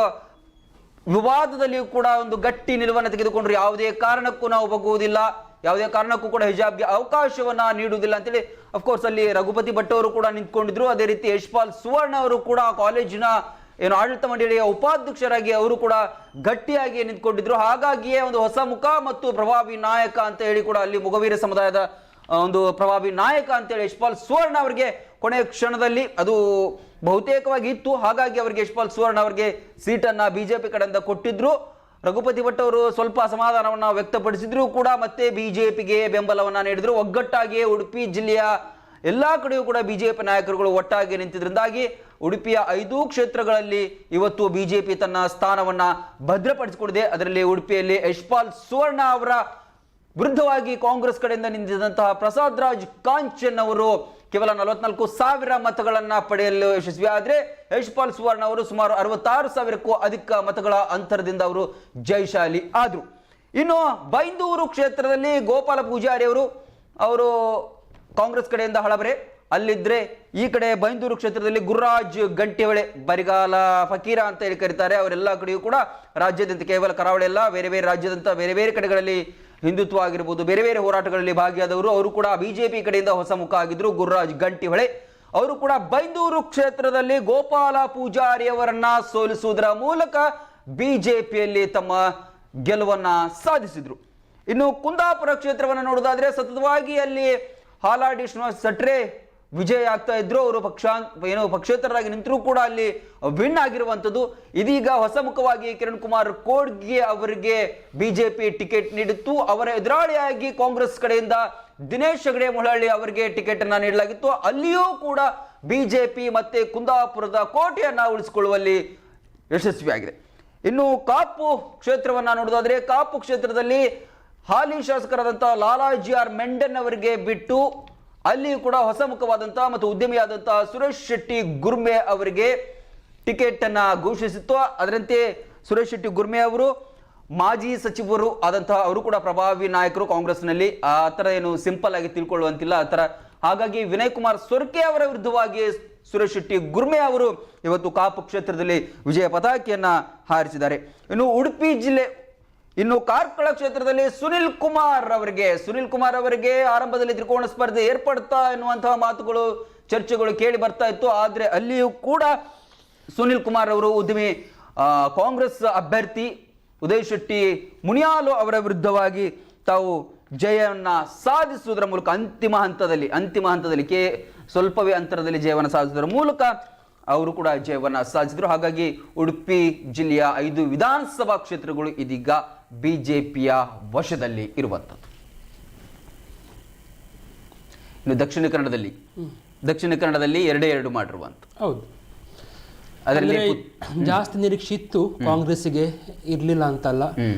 ವಿವಾದದಲ್ಲಿಯೂ ಕೂಡ ಒಂದು ಗಟ್ಟಿ ನಿಲುವನ್ನು ತೆಗೆದುಕೊಂಡ್ರು. ಯಾವುದೇ ಕಾರಣಕ್ಕೂ ನಾವು ಬಗ್ಗುವುದಿಲ್ಲ, ಯಾವುದೇ ಕಾರಣಕ್ಕೂ ಕೂಡ ಹಿಜಾಬ್ಗೆ ಅವಕಾಶವನ್ನ ನೀಡುವುದಿಲ್ಲ ಅಂತೇಳಿ ಅಫ್ಕೋರ್ಸ್ ಅಲ್ಲಿ ರಘುಪತಿ ಭಟ್ ಅವರು ಕೂಡ ನಿಂತ್ಕೊಂಡಿದ್ರು. ಅದೇ ರೀತಿ ಯಶ್ಪಾಲ್ ಸುವರ್ಣ ಅವರು ಕೂಡ ಕಾಲೇಜಿನ ಆಡಳಿತ ಮಂಡಳಿಯ ಉಪಾಧ್ಯಕ್ಷರಾಗಿ ಅವರು ಕೂಡ ಗಟ್ಟಿಯಾಗಿ ನಿಂತ್ಕೊಂಡಿದ್ರು. ಹಾಗಾಗಿಯೇ ಒಂದು ಹೊಸ ಮುಖ ಮತ್ತು ಪ್ರಭಾವಿ ನಾಯಕ ಅಂತ ಹೇಳಿ ಕೂಡ ಅಲ್ಲಿ ಮೊಗವೀರ ಸಮುದಾಯದ ಒಂದು ಪ್ರಭಾವಿ ನಾಯಕ ಅಂತೇಳಿ ಯಶ್ಪಾಲ್ ಸುವರ್ಣ ಅವರಿಗೆ ಕೊನೆಯ ಕ್ಷಣದಲ್ಲಿ ಅದು ಬಹುತೇಕವಾಗಿ ಇತ್ತು. ಹಾಗಾಗಿ ಅವರಿಗೆ ಯಶ್ಪಾಲ್ ಸುವರ್ಣ ಅವರಿಗೆ ಸೀಟನ್ನ ಬಿಜೆಪಿ ಕಡೆಯಿಂದ ಕೊಟ್ಟಿದ್ರು. ರಘುಪತಿ ಭಟ್ ಅವರು ಸ್ವಲ್ಪ ಅಸಮಾಧಾನವನ್ನ ವ್ಯಕ್ತಪಡಿಸಿದ್ರು ಕೂಡ ಮತ್ತೆ ಬಿಜೆಪಿಗೆ ಬೆಂಬಲವನ್ನ ನೀಡಿದ್ರು. ಒಗ್ಗಟ್ಟಾಗಿಯೇ ಉಡುಪಿ ಜಿಲ್ಲೆಯ ಎಲ್ಲಾ ಕಡೆಯೂ ಕೂಡ ಬಿಜೆಪಿ ನಾಯಕರುಗಳು ಒಟ್ಟಾಗಿ ನಿಂತಿದ್ರಿಂದಾಗಿ ಉಡುಪಿಯ 5 ಕ್ಷೇತ್ರಗಳಲ್ಲಿ ಇವತ್ತು ಬಿಜೆಪಿ ತನ್ನ ಸ್ಥಾನವನ್ನ ಭದ್ರಪಡಿಸಿಕೊಂಡಿದೆ. ಅದರಲ್ಲಿ ಉಡುಪಿಯಲ್ಲಿ ಯಶ್ಪಾಲ್ ಸುವರ್ಣ ಅವರ ವಿರುದ್ಧವಾಗಿ ಕಾಂಗ್ರೆಸ್ ಕಡೆಯಿಂದ ನಿಂತಿದ್ದಂತಹ ಪ್ರಸಾದ್ ರಾಜ್ ಕಾಂಚನ್ ಅವರು ಕೇವಲ 44,000 ಮತಗಳನ್ನ ಪಡೆಯಲು ಯಶಸ್ವಿ ಆದ್ರೆ ಯಶ್ಪಾಲ್ ಸುವರ್ಣ ಅವರು ಸುಮಾರು 66,000ಕ್ಕೂ ಅಧಿಕ ಮತಗಳ ಅಂತರದಿಂದ ಅವರು ಜಯಶಾಲಿ ಆದ್ರು. ಇನ್ನು ಬೈಂದೂರು ಕ್ಷೇತ್ರದಲ್ಲಿ ಗೋಪಾಲ ಪೂಜಾರಿ ಅವರು ಕಾಂಗ್ರೆಸ್ ಕಡೆಯಿಂದ ಹಳಬರೆ, ಅಲ್ಲಿದ್ರೆ ಈ ಕಡೆ ಬೈಂದೂರು ಕ್ಷೇತ್ರದಲ್ಲಿ ಗುರುರಾಜ್ ಗಂಟಿಹೊಳೆ, ಬರಿಗಾಲ ಫಕೀರ ಅಂತ ಹೇಳಿ ಕರೀತಾರೆ, ಅವರೆಲ್ಲ ಕಡೆಯೂ ಕೂಡ ರಾಜ್ಯಾದ್ಯಂತ, ಕೇವಲ ಕರಾವಳಿ ಅಲ್ಲ, ಬೇರೆ ಬೇರೆ ರಾಜ್ಯದಂತ ಬೇರೆ ಬೇರೆ ಕಡೆಗಳಲ್ಲಿ ಹಿಂದುತ್ವ ಆಗಿರ್ಬೋದು, ಬೇರೆ ಬೇರೆ ಹೋರಾಟಗಳಲ್ಲಿ ಭಾಗಿಯಾದವರು. ಅವರು ಕೂಡ ಬಿಜೆಪಿ ಕಡೆಯಿಂದ ಹೊಸ ಮುಖ ಆಗಿದ್ರು. ಗುರುರಾಜ್ ಗಂಟಿಹೊಳೆ ಅವರು ಕೂಡ ಬೈಂದೂರು ಕ್ಷೇತ್ರದಲ್ಲಿ ಗೋಪಾಲ ಪೂಜಾರಿ ಅವರನ್ನ ಸೋಲಿಸುವುದರ ಮೂಲಕ ಬಿಜೆಪಿಯಲ್ಲಿ ತಮ್ಮ ಗೆಲುವನ್ನ ಸಾಧಿಸಿದ್ರು. ಇನ್ನು ಕುಂದಾಪುರ ಕ್ಷೇತ್ರವನ್ನು ನೋಡೋದಾದ್ರೆ ಸತತವಾಗಿ ಅಲ್ಲಿ ಹಾಲಾಡಿ ಶ್ರೀನಿವಾಸ್ ಸಟ್ರೆ ವಿಜಯ ಆಗ್ತಾ ಇದ್ರು. ಅವರು ಪಕ್ಷೇತರರಾಗಿ ನಿಂತರೂ ಕೂಡ ಅಲ್ಲಿ ವಿನ್ ಆಗಿರುವಂಥದ್ದು. ಇದೀಗ ಹೊಸ ಮುಖವಾಗಿ ಕಿರಣ್ ಕುಮಾರ್ ಕೋಡ್ಗೆ ಅವರಿಗೆ ಬಿಜೆಪಿ ಟಿಕೆಟ್ ನೀಡಿತ್ತು. ಅವರ ಎದುರಾಳಿಯಾಗಿ ಕಾಂಗ್ರೆಸ್ ಕಡೆಯಿಂದ ದಿನೇಶ್ ಹೆಗಡೆ ಮುಳಹಳ್ಳಿ ಅವರಿಗೆ ಟಿಕೆಟ್ ಅನ್ನ ನೀಡಲಾಗಿತ್ತು. ಅಲ್ಲಿಯೂ ಕೂಡ ಬಿಜೆಪಿ ಮತ್ತೆ ಕುಂದಾಪುರದ ಕೋಟೆಯನ್ನ ಉಳಿಸಿಕೊಳ್ಳುವಲ್ಲಿ ಯಶಸ್ವಿಯಾಗಿದೆ. ಇನ್ನು ಕಾಪು ಕ್ಷೇತ್ರವನ್ನ ನೋಡೋದಾದ್ರೆ ಕಾಪು ಕ್ಷೇತ್ರದಲ್ಲಿ ಹಾಲಿ ಶಾಸಕರಾದಂತಹ ಲಾಲಾಜಿ ಆರ್ ಮೆಂಡನ್ ಅವರಿಗೆ ಬಿಟ್ಟು ಅಲ್ಲಿಯೂ ಕೂಡ ಹೊಸ ಮುಖವಾದಂತಹ ಮತ್ತು ಉದ್ಯಮಿಯಾದಂತಹ ಸುರೇಶ್ ಶೆಟ್ಟಿ ಗುರ್ಮೆ ಅವರಿಗೆ ಟಿಕೆಟ್ ಅನ್ನ ಘೋಷಿಸಿತ್ತು. ಅದರಂತೆ ಸುರೇಶ್ ಶೆಟ್ಟಿ ಗುರ್ಮೆ ಅವರು ಮಾಜಿ ಸಚಿವರು ಆದಂತಹ ಅವರು ಕೂಡ ಪ್ರಭಾವಿ ನಾಯಕರು ಕಾಂಗ್ರೆಸ್ನಲ್ಲಿ. ಆ ಥರ ಏನು ಸಿಂಪಲ್ ಆಗಿ ತಿಳ್ಕೊಳ್ಳುವಂತಿಲ್ಲ ಆ ಥರ. ಹಾಗಾಗಿ ವಿನಯ್ ಕುಮಾರ್ ಸೊರ್ಕೆ ಅವರ ವಿರುದ್ಧವಾಗಿ ಸುರೇಶ್ ಶೆಟ್ಟಿ ಗುರ್ಮೆ ಅವರು ಇವತ್ತು ಕಾಪು ಕ್ಷೇತ್ರದಲ್ಲಿ ವಿಜಯ ಪತಾಕೆಯನ್ನ ಹಾರಿಸಿದ್ದಾರೆ. ಇನ್ನು ಉಡುಪಿ ಜಿಲ್ಲೆ, ಇನ್ನು ಕಾರ್ಕಳ ಕ್ಷೇತ್ರದಲ್ಲಿ ಸುನಿಲ್ ಕುಮಾರ್ ಅವರಿಗೆ ಆರಂಭದಲ್ಲಿ ತ್ರಿಕೋಣ ಸ್ಪರ್ಧೆ ಏರ್ಪಡ್ತಾ ಎನ್ನುವಂತಹ ಮಾತುಗಳು ಚರ್ಚೆಗಳು ಕೇಳಿ ಬರ್ತಾ ಇತ್ತು. ಆದ್ರೆ ಅಲ್ಲಿಯೂ ಕೂಡ ಸುನಿಲ್ ಕುಮಾರ್ ಅವರು ಉದ್ಯಮಿ ಕಾಂಗ್ರೆಸ್ ಅಭ್ಯರ್ಥಿ ಉದಯ್ ಶೆಟ್ಟಿ ಮುನಿಯಾಲು ಅವರ ವಿರುದ್ಧವಾಗಿ ತಾವು ಜಯವನ್ನ ಸಾಧಿಸುವುದರ ಮೂಲಕ ಅಂತಿಮ ಹಂತದಲ್ಲಿ ಸ್ವಲ್ಪವೇ ಅಂತರದಲ್ಲಿ ಜಯವನ್ನು ಸಾಧಿಸುವುದರ ಮೂಲಕ ಅವರು ಕೂಡ ಜಯವನ್ನು ಸಾಧಿಸಿದರು. ಹಾಗಾಗಿ ಉಡುಪಿ ಜಿಲ್ಲೆಯ 5 ವಿಧಾನಸಭಾ ಕ್ಷೇತ್ರಗಳು ಇದೀಗ ಬಿಜೆಪಿಯ ವಶದಲ್ಲಿ ಇರುವಂಥದ್ದು. ಇನ್ನು ದಕ್ಷಿಣ ಕನ್ನಡದಲ್ಲಿ 2 ಮಾಡಿರುವಂತ. ಹೌದು, ಅದರಲ್ಲಿ ಜಾಸ್ತಿ ನಿರೀಕ್ಷೆ ಇತ್ತು ಕಾಂಗ್ರೆಸ್ಗೆ, ಇರ್ಲಿಲ್ಲ ಅಂತಲ್ಲ.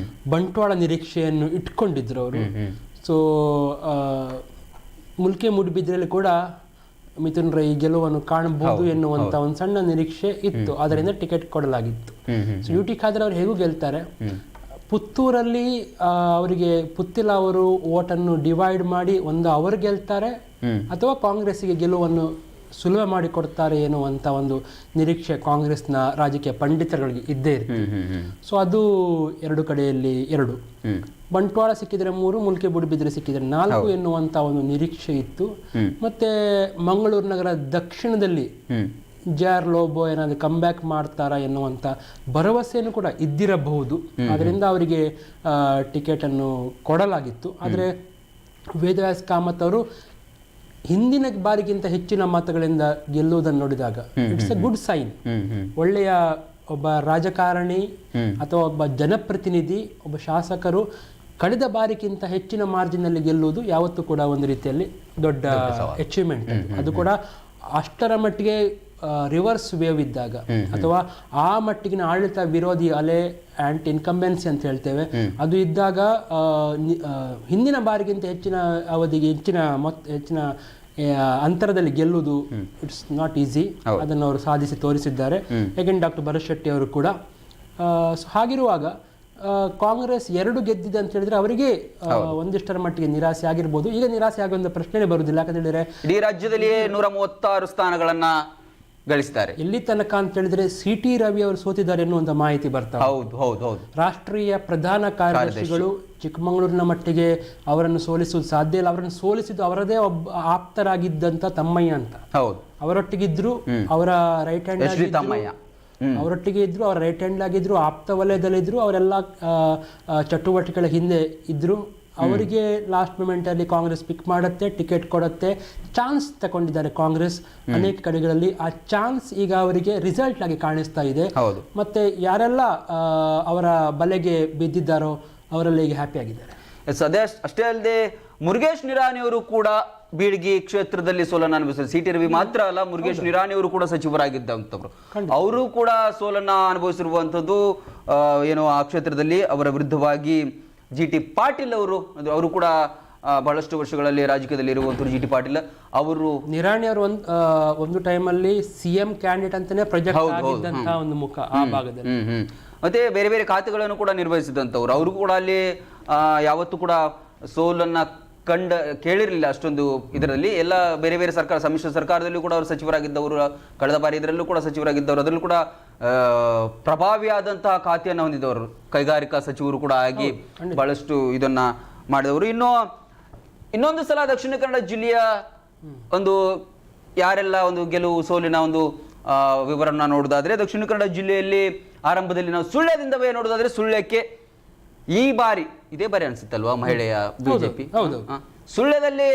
ಬಂಟ್ವಾಳ ನಿರೀಕ್ಷೆಯನ್ನು ಇಟ್ಕೊಂಡಿದ್ರು ಅವರು. ಸೊ ಮುಲ್ಕೆ ಮೂಡುಬಿದ್ರೆಯಲ್ಲಿ ಕೂಡ ಮಿಥುನ್ ರೈ ಗೆಲುವನ್ನು ಕಾಣಬಹುದು ಎನ್ನುವಂತ ಒಂದು ಸಣ್ಣ ನಿರೀಕ್ಷೆ ಇತ್ತು. ಅದರಿಂದ ಟಿಕೆಟ್ ಕೊಡಲಾಗಿತ್ತು. ಸೊ ಯು ಟಿ ಖಾದರ್ ಅವರು ಹೇಗೂ ಗೆಲ್ತಾರೆ. ಪುತ್ತೂರಲ್ಲಿ ಅವರಿಗೆ ಪುತ್ತಿಲ ಅವರು ಓಟನ್ನು ಡಿವೈಡ್ ಮಾಡಿ ಒಂದು ಅವರು ಗೆಲ್ತಾರೆ ಅಥವಾ ಕಾಂಗ್ರೆಸ್ಗೆ ಗೆಲುವನ್ನು ಸುಲಭ ಮಾಡಿ ಕೊಡ್ತಾರೆ ಎನ್ನುವಂತ ಒಂದು ನಿರೀಕ್ಷೆ ಕಾಂಗ್ರೆಸ್ನ ರಾಜಕೀಯ ಪಂಡಿತರಿಗೆ ಇದ್ದೇ ಇರುತ್ತೆ. ಸೊ ಅದು 2 ಕಡೆಯಲ್ಲಿ 2, ಬಂಟ್ವಾಳ ಸಿಕ್ಕಿದ್ರೆ 3, ಮುಲ್ಕೆ ಮೂಡುಬಿದ್ರೆ ಸಿಕ್ಕಿದ್ರೆ 4 ಎನ್ನುವಂತ ಒಂದು ನಿರೀಕ್ಷೆ ಇತ್ತು. ಮತ್ತೆ ಮಂಗಳೂರು ನಗರ ದಕ್ಷಿಣದಲ್ಲಿ JR ಲೋಬೋ ಏನಾದ್ರು ಕಮ್ ಬ್ಯಾಕ್ ಮಾಡ್ತಾರಾ ಎನ್ನುವಂತ ಭರವಸೆಯನ್ನು ಕೂಡ ಇದ್ದಿರಬಹುದು. ಅದರಿಂದ ಅವರಿಗೆ ಟಿಕೆಟ್ ಅನ್ನು ಕೊಡಲಾಗಿತ್ತು. ಆದರೆ ವೇದವ್ಯಾಸ್ ಕಾಮತ್ ಅವರು ಹಿಂದಿನ ಬಾರಿಗಿಂತ ಹೆಚ್ಚಿನ ಮತಗಳಿಂದ ಗೆಲ್ಲುವುದನ್ನು ನೋಡಿದಾಗ ಇಟ್ಸ್ ಎ ಗುಡ್ ಸೈನ್. ಒಳ್ಳೆಯ ಒಬ್ಬ ರಾಜಕಾರಣಿ ಅಥವಾ ಒಬ್ಬ ಜನಪ್ರತಿನಿಧಿ, ಒಬ್ಬ ಶಾಸಕರು ಕಳೆದ ಬಾರಿಗಿಂತ ಹೆಚ್ಚಿನ ಮಾರ್ಜಿನಲ್ಲಿ ಗೆಲ್ಲುವುದು ಯಾವತ್ತೂ ಕೂಡ ಒಂದು ರೀತಿಯಲ್ಲಿ ದೊಡ್ಡ ಅಚೀವ್ಮೆಂಟ್. ಅದು ಕೂಡ ಅಷ್ಟರ ಮಟ್ಟಿಗೆ ರಿವರ್ಸ್ ವೇವ್ ಇದ್ದಾಗ ಅಥವಾ ಆ ಮಟ್ಟಿಗಿನ ಆಡಳಿತ ವಿರೋಧಿ ಅಲೆ ಆಂಟಿ ಇನ್ಕಂಬೆನ್ಸಿ ಅಂತ ಹೇಳ್ತೇವೆ, ಅದು ಇದ್ದಾಗ ಹಿಂದಿನ ಬಾರಿಗಿಂತ ಹೆಚ್ಚಿನ ಅವಧಿಗೆ ಹೆಚ್ಚಿನ ಅಂತರದಲ್ಲಿ ಗೆಲ್ಲುವುದು ಇಟ್ಸ್ ನಾಟ್ ಈಸಿ. ಅದನ್ನು ಅವರು ಸಾಧಿಸಿ ತೋರಿಸಿದ್ದಾರೆ. ಯಾಕೆಂದ್ರೆ ಡಾಕ್ಟರ್ ಭರತ್ ಶೆಟ್ಟಿ ಅವರು ಕೂಡ. ಹಾಗಿರುವಾಗ ಕಾಂಗ್ರೆಸ್ 2 ಗೆದ್ದಿದೆ ಅಂತ ಹೇಳಿದ್ರೆ ಅವರಿಗೆ ಒಂದಿಷ್ಟರ ಮಟ್ಟಿಗೆ ನಿರಾಸೆ ಆಗಿರ್ಬೋದು. ಈಗ ನಿರಾಸೆ ಆಗುವಂತ ಪ್ರಶ್ನೆ ಬರುವುದಿಲ್ಲ. ಯಾಕಂತ ಹೇಳಿದ್ರೆ ಇಡೀ ರಾಜ್ಯದಲ್ಲಿ 136 ಸ್ಥಾನಗಳನ್ನ ಗಳಿಸಿದ್ದಾರೆ. ಎಲ್ಲಿ ತನಕ ಅಂತ ಹೇಳಿದ್ರೆ CT ರವಿ ಅವರು ಸೋತಿದ್ದಾರೆ ಎನ್ನುವಂತ ಮಾಹಿತಿ ಬರ್ತಾರೆ. ಹೌದು. ರಾಷ್ಟ್ರೀಯ ಪ್ರಧಾನ ಕಾರ್ಯದರ್ಶಿಗಳು ಚಿಕ್ಕಮಗಳೂರಿನ ಮಟ್ಟಿಗೆ ಅವರನ್ನು ಸೋಲಿಸುವುದು ಸಾಧ್ಯ ಇಲ್ಲ. ಅವರನ್ನು ಸೋಲಿಸಿದ್ದು ಅವರದೇ ಒಬ್ಬ ಆಪ್ತರಾಗಿದ್ದಂತ ತಮ್ಮಯ್ಯ ಅಂತ. ಅವರೊಟ್ಟಿಗಿದ್ರು, ಅವರ ರೈಟ್ ಹ್ಯಾಂಡ್ ಅವರೊಟ್ಟಿಗೆ ಇದ್ರು, ಅವರ ರೈಟ್ ಹ್ಯಾಂಡ್ ಆಗಿದ್ರು, ಆಪ್ತ ವಲಯದಲ್ಲಿದ್ರು, ಅವರೆಲ್ಲ ಚಟುವಟಿಕೆಗಳ ಹಿಂದೆ ಇದ್ರು. ಅವರಿಗೆ ಲಾಸ್ಟ್ ಮೂಮೆಂಟ್ ಅಲ್ಲಿ ಕಾಂಗ್ರೆಸ್ ಪಿಕ್ ಮಾಡುತ್ತೆ, ಟಿಕೆಟ್ ಕೊಡುತ್ತೆ, ಚಾನ್ಸ್ ತಗೊಂಡಿದ್ದಾರೆ ಕಾಂಗ್ರೆಸ್ ಅನೇಕ ಕಡೆಗಳಲ್ಲಿ. ಆ ಚಾನ್ಸ್ ಈಗ ಅವರಿಗೆ ರಿಸಲ್ಟ್ ಆಗಿ ಕಾಣಿಸ್ತಾ ಇದೆ. ಮತ್ತೆ ಯಾರೆಲ್ಲ ಅವರ ಬಲೆಗೆ ಬಿದ್ದಿದ್ದಾರೋ ಅವರೆಲ್ಲ ಈಗ ಹ್ಯಾಪಿ ಆಗಿದ್ದಾರೆ. ಅಷ್ಟೇ ಅಲ್ಲದೆ ಮುರುಗೇಶ್ ನಿರಾಣಿ ಅವರು ಕೂಡ ಬೀಳ್ಗಿ ಕ್ಷೇತ್ರದಲ್ಲಿ ಸೋಲನ್ನು ಅನುಭವಿಸಿದ್ರು. CT ರವಿ ಮಾತ್ರ ಅಲ್ಲ, ಮುರುಗೇಶ್ ನಿರಾಣಿ ಅವರು ಕೂಡ ಸಚಿವರಾಗಿದ್ದಂಥವ್ರು. ಅವರು ಕೂಡ ಸೋಲನ್ನ ಅನುಭವಿಸಿರುವಂಥದ್ದು. ಏನು ಆ ಕ್ಷೇತ್ರದಲ್ಲಿ ಅವರ ವಿರುದ್ಧವಾಗಿ GT ಪಾಟೀಲ್ ಅವರು ಕೂಡ ಬಹಳಷ್ಟು ವರ್ಷಗಳಲ್ಲಿ ರಾಜಕೀಯದಲ್ಲಿ ಇರುವಂತರು ಜಿ ಟಿ ಪಾಟೀಲ್ ಅವರು. ನಿರಾಣಿ ಅವರು ಒಂದು ಟೈಮಲ್ಲಿ CM ಕ್ಯಾಂಡಿಡೇಟ್ ಅಂತಾನೆ ಪ್ರೊಜೆಕ್ಟ್ ಆಗಿದ್ದಂತ ಒಂದು ಮುಖ ಆ ಭಾಗದಲ್ಲಿ. ಮತ್ತೆ ಬೇರೆ ಬೇರೆ ಖಾತೆಗಳನ್ನು ಕೂಡ ನಿರ್ವಹಿಸಿದಂಥವ್ರು. ಅವರು ಕೂಡ ಅಲ್ಲಿ ಯಾವತ್ತೂ ಕೂಡ ಸೋಲನ್ನ ಕೇಳಿರಲಿಲ್ಲ ಅಷ್ಟೊಂದು ಇದರಲ್ಲಿ. ಎಲ್ಲ ಬೇರೆ ಬೇರೆ ಸರ್ಕಾರ, ಸಮ್ಮಿಶ್ರ ಸರ್ಕಾರದಲ್ಲೂ ಕೂಡ ಅವರು ಸಚಿವರಾಗಿದ್ದವರು, ಕಳೆದ ಬಾರಿ ಇದರಲ್ಲೂ ಕೂಡ ಸಚಿವರಾಗಿದ್ದವರು, ಅದರಲ್ಲೂ ಕೂಡ ಪ್ರಭಾವಿಯಾದಂತಹ ಖಾತೆಯನ್ನು ಹೊಂದಿದ್ದವರು, ಕೈಗಾರಿಕಾ ಸಚಿವರು ಕೂಡ ಆಗಿ ಬಹಳಷ್ಟು ಇದನ್ನ ಮಾಡಿದವರು. ಇನ್ನೊಂದು ಸಲ ದಕ್ಷಿಣ ಕನ್ನಡ ಜಿಲ್ಲೆಯ ಒಂದು ಯಾರೆಲ್ಲ ಒಂದು ಗೆಲುವು ಸೋಲಿನ ಒಂದು ವಿವರನ್ನ ನೋಡೋದಾದ್ರೆ, ದಕ್ಷಿಣ ಕನ್ನಡ ಜಿಲ್ಲೆಯಲ್ಲಿ ಆರಂಭದಲ್ಲಿ ನಾವು ಸುಳ್ಯದಿಂದವೇ ನೋಡೋದಾದ್ರೆ, ಸುಳ್ಯಕ್ಕೆ ಈ ಬಾರಿ ಇದೇ ಬಾರಿ ಅನ್ಸುತ್ತಲ್ವಾ ಮಹಿಳೆಯ ಬಿಜೆಪಿ. ಸುಳ್ಯದಲ್ಲಿ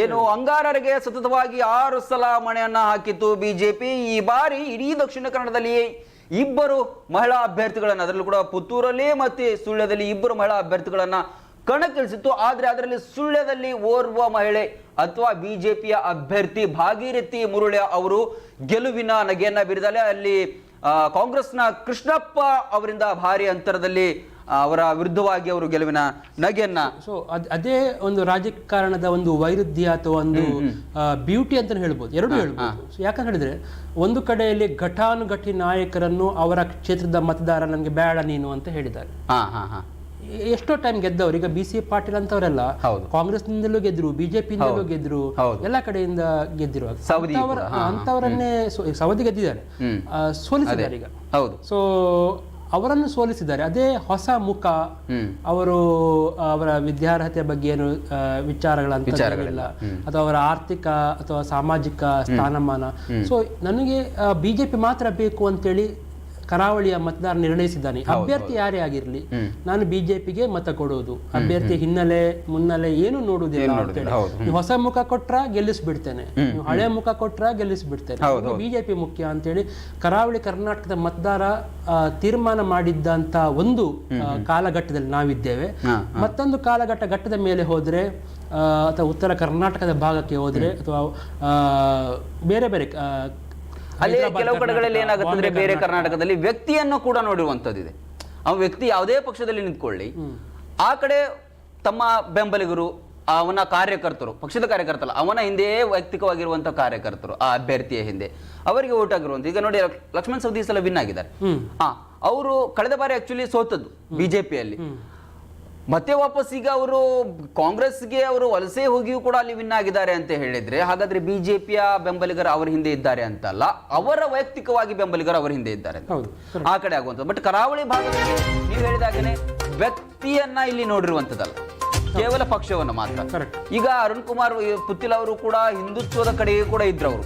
ಏನು ಅಂಗಾರರಿಗೆ ಸತತವಾಗಿ 6 ಸಲ ಮಣೆಯನ್ನ ಹಾಕಿತ್ತು ಬಿಜೆಪಿ. ಈ ಬಾರಿ ಇಡೀ ದಕ್ಷಿಣ ಕನ್ನಡದಲ್ಲಿ 2 ಮಹಿಳಾ ಅಭ್ಯರ್ಥಿಗಳನ್ನ, ಅದರಲ್ಲೂ ಕೂಡ ಪುತ್ತೂರಲ್ಲಿ ಮತ್ತೆ ಸುಳ್ಯದಲ್ಲಿ 2 ಮಹಿಳಾ ಅಭ್ಯರ್ಥಿಗಳನ್ನ ಕಣಕ್ಕಿಳಿಸಿತ್ತು. ಆದ್ರೆ ಅದರಲ್ಲಿ ಸುಳ್ಯದಲ್ಲಿ ಓರ್ವ ಮಹಿಳೆ ಅಥವಾ ಬಿಜೆಪಿಯ ಅಭ್ಯರ್ಥಿ ಭಾಗೀರಥಿ ಮುರುಳೆ ಅವರು ಗೆಲುವಿನ ನಗೆಯನ್ನ ಬೀರಿದಾಳೆ. ಅಲ್ಲಿ ಕಾಂಗ್ರೆಸ್ನ ಕೃಷ್ಣಪ್ಪ ಅವರಿಂದ ಭಾರಿ ಅಂತರದಲ್ಲಿ ಅವರ ವಿರುದ್ಧವಾಗಿ ಅವರು ಗೆಲುವಿನ ನಗೆಯನ್ನ. ಸೊ ಅದೇ ಒಂದು ರಾಜಕಾರಣದ ಒಂದು ವೈರುಧ್ಯ ಅಥವಾ ಒಂದು ಬ್ಯೂಟಿ ಅಂತ ಹೇಳ್ಬೋದು, ಎರಡೂ ಹೇಳ್ಬೋದು. ಯಾಕಂತ ಹೇಳಿದ್ರೆ ಒಂದು ಕಡೆಯಲ್ಲಿ ಘಟಾನುಘಟಿ ನಾಯಕರನ್ನು ಅವರ ಕ್ಷೇತ್ರದ ಮತದಾರ ನನಗೆ ಬೇಡ ನೀನು ಅಂತ ಹೇಳಿದ್ದಾರೆ. ಎಷ್ಟೋ ಟೈಮ್ ಗೆದ್ದವರು. ಈಗ BC ಪಾಟೀಲ್ ಅಂತವರೆಲ್ಲ ಕಾಂಗ್ರೆಸ್ನಿಂದಲೂ ಗೆದ್ರು, ಬಿಜೆಪಿಯಿಂದಲೂ ಗೆದ್ರು, ಎಲ್ಲ ಕಡೆಯಿಂದ ಗೆದ್ದಿರುವಾಗ ಅಂತವರನ್ನೇ ಸವದಿ ಗೆದ್ದಿದ್ದಾರೆ, ಸೋಲಿಸಿದ್ದಾರೆ ಈಗ. ಸೊ ಅವರನ್ನು ಸೋಲಿಸಿದ್ದಾರೆ. ಅದೇ ಹೊಸ ಮುಖ. ಅವರು ಅವರ ವಿದ್ಯಾರ್ಹತೆ ಬಗ್ಗೆ ಏನು ವಿಚಾರಗಳಂತ ಅಥವಾ ಅವರ ಆರ್ಥಿಕ ಅಥವಾ ಸಾಮಾಜಿಕ ಸ್ಥಾನಮಾನ. ಸೊ ನನಗೆ ಬಿಜೆಪಿ ಮಾತ್ರ ಬೇಕು ಅಂತೇಳಿ ಕರಾವಳಿಯ ಮತದಾರ ನಿರ್ಣಯಿಸಿದ್ದಾನೆ. ಅಭ್ಯರ್ಥಿ ಯಾರೇ ಆಗಿರ್ಲಿ, ನಾನು ಬಿಜೆಪಿಗೆ ಮತ ಕೊಡುವುದು, ಅಭ್ಯರ್ಥಿ ಹಿನ್ನೆಲೆ ಮುನ್ನೆಲೆ ಏನು ನೋಡುವುದಿಲ್ಲ ಅಂತೇಳಿ. ನೀವು ಹೊಸ ಮುಖ ಕೊಟ್ರ ಗೆಲ್ಲಿಸ್ಬಿಡ್ತೇನೆ, ನೀವು ಹಳೆ ಮುಖ ಕೊಟ್ರ ಗೆಲ್ಲಿಸ್ಬಿಡ್ತೇನೆ, ಬಿಜೆಪಿ ಮುಖ್ಯ ಅಂತೇಳಿ ಕರಾವಳಿ ಕರ್ನಾಟಕದ ಮತದಾರ ತೀರ್ಮಾನ ಮಾಡಿದ್ದಂತ ಒಂದು ಕಾಲಘಟ್ಟದಲ್ಲಿ ನಾವಿದ್ದೇವೆ. ಮತ್ತೊಂದು ಘಟ್ಟದ ಮೇಲೆ ಹೋದ್ರೆ ಅಥವಾ ಉತ್ತರ ಕರ್ನಾಟಕದ ಭಾಗಕ್ಕೆ ಹೋದ್ರೆ ಅಥವಾ ಬೇರೆ ಬೇರೆ ಅಲ್ಲಿ ಕೆಲವು ಕಡೆಗಳಲ್ಲಿ ಏನಾಗುತ್ತೆ, ಬೇರೆ ಕರ್ನಾಟಕದಲ್ಲಿ ವ್ಯಕ್ತಿಯನ್ನು ಕೂಡ ನೋಡಿರುವಂತದ್ದಿದೆ. ಆ ವ್ಯಕ್ತಿ ಯಾವುದೇ ಪಕ್ಷದಲ್ಲಿ ನಿಂತ್ಕೊಳ್ಳಿ, ಆ ಕಡೆ ತಮ್ಮ ಬೆಂಬಲಿಗರು, ಅವನ ಕಾರ್ಯಕರ್ತರು, ಪಕ್ಷದ ಕಾರ್ಯಕರ್ತಲ್ಲ, ಅವನ ಹಿಂದೆ ವೈಯಕ್ತಿಕವಾಗಿರುವಂತಹ ಕಾರ್ಯಕರ್ತರು, ಆ ಅಭ್ಯರ್ಥಿಯ ಹಿಂದೆ ಅವರಿಗೆ ಓಟ್ ಆಗಿರುವಂತ. ಈಗ ನೋಡಿ, ಲಕ್ಷ್ಮಣ್ ಸವದಿ ಸಲ ವಿನ್ ಆಗಿದ್ದಾರೆ. ಅವರು ಕಳೆದ ಬಾರಿ ಆಕ್ಚುಲಿ ಸೋತದ್ದು ಬಿಜೆಪಿಯಲ್ಲಿ. ಮತ್ತೆ ವಾಪಸ್ ಈಗ ಅವರು ಕಾಂಗ್ರೆಸ್ಗೆ ಅವರು ವಲಸೆ ಹೋಗಿಯೂ ಕೂಡ ಅಲ್ಲಿ ವಿನ್ ಆಗಿದ್ದಾರೆ ಅಂತ ಹೇಳಿದ್ರೆ, ಹಾಗಾದ್ರೆ ಬಿಜೆಪಿಯ ಬೆಂಬಲಿಗರು ಅವರ ಹಿಂದೆ ಇದ್ದಾರೆ ಅಂತಲ್ಲ, ಅವರ ವೈಯಕ್ತಿಕವಾಗಿ ಬೆಂಬಲಿಗರು ಅವರ ಹಿಂದೆ ಇದ್ದಾರೆ ಆ ಕಡೆ ಆಗುವಂಥದ್ದು. ಬಟ್ ಕರಾವಳಿ ಭಾಗದಲ್ಲಿ ನೀವು ಹೇಳಿದಾಗೇನೆ ವ್ಯಕ್ತಿಯನ್ನ ಇಲ್ಲಿ ನೋಡಿರುವಂತದ್ದಲ್ಲ, ಕೇವಲ ಪಕ್ಷವನ್ನು ಮಾತ್ರ. ಈಗ ಅರುಣ್ ಕುಮಾರ್ ಪುತ್ತಿಲ್ ಅವರು ಕೂಡ ಹಿಂದುತ್ವದ ಕಡೆಗೆ ಕೂಡ ಇದ್ರು. ಅವರು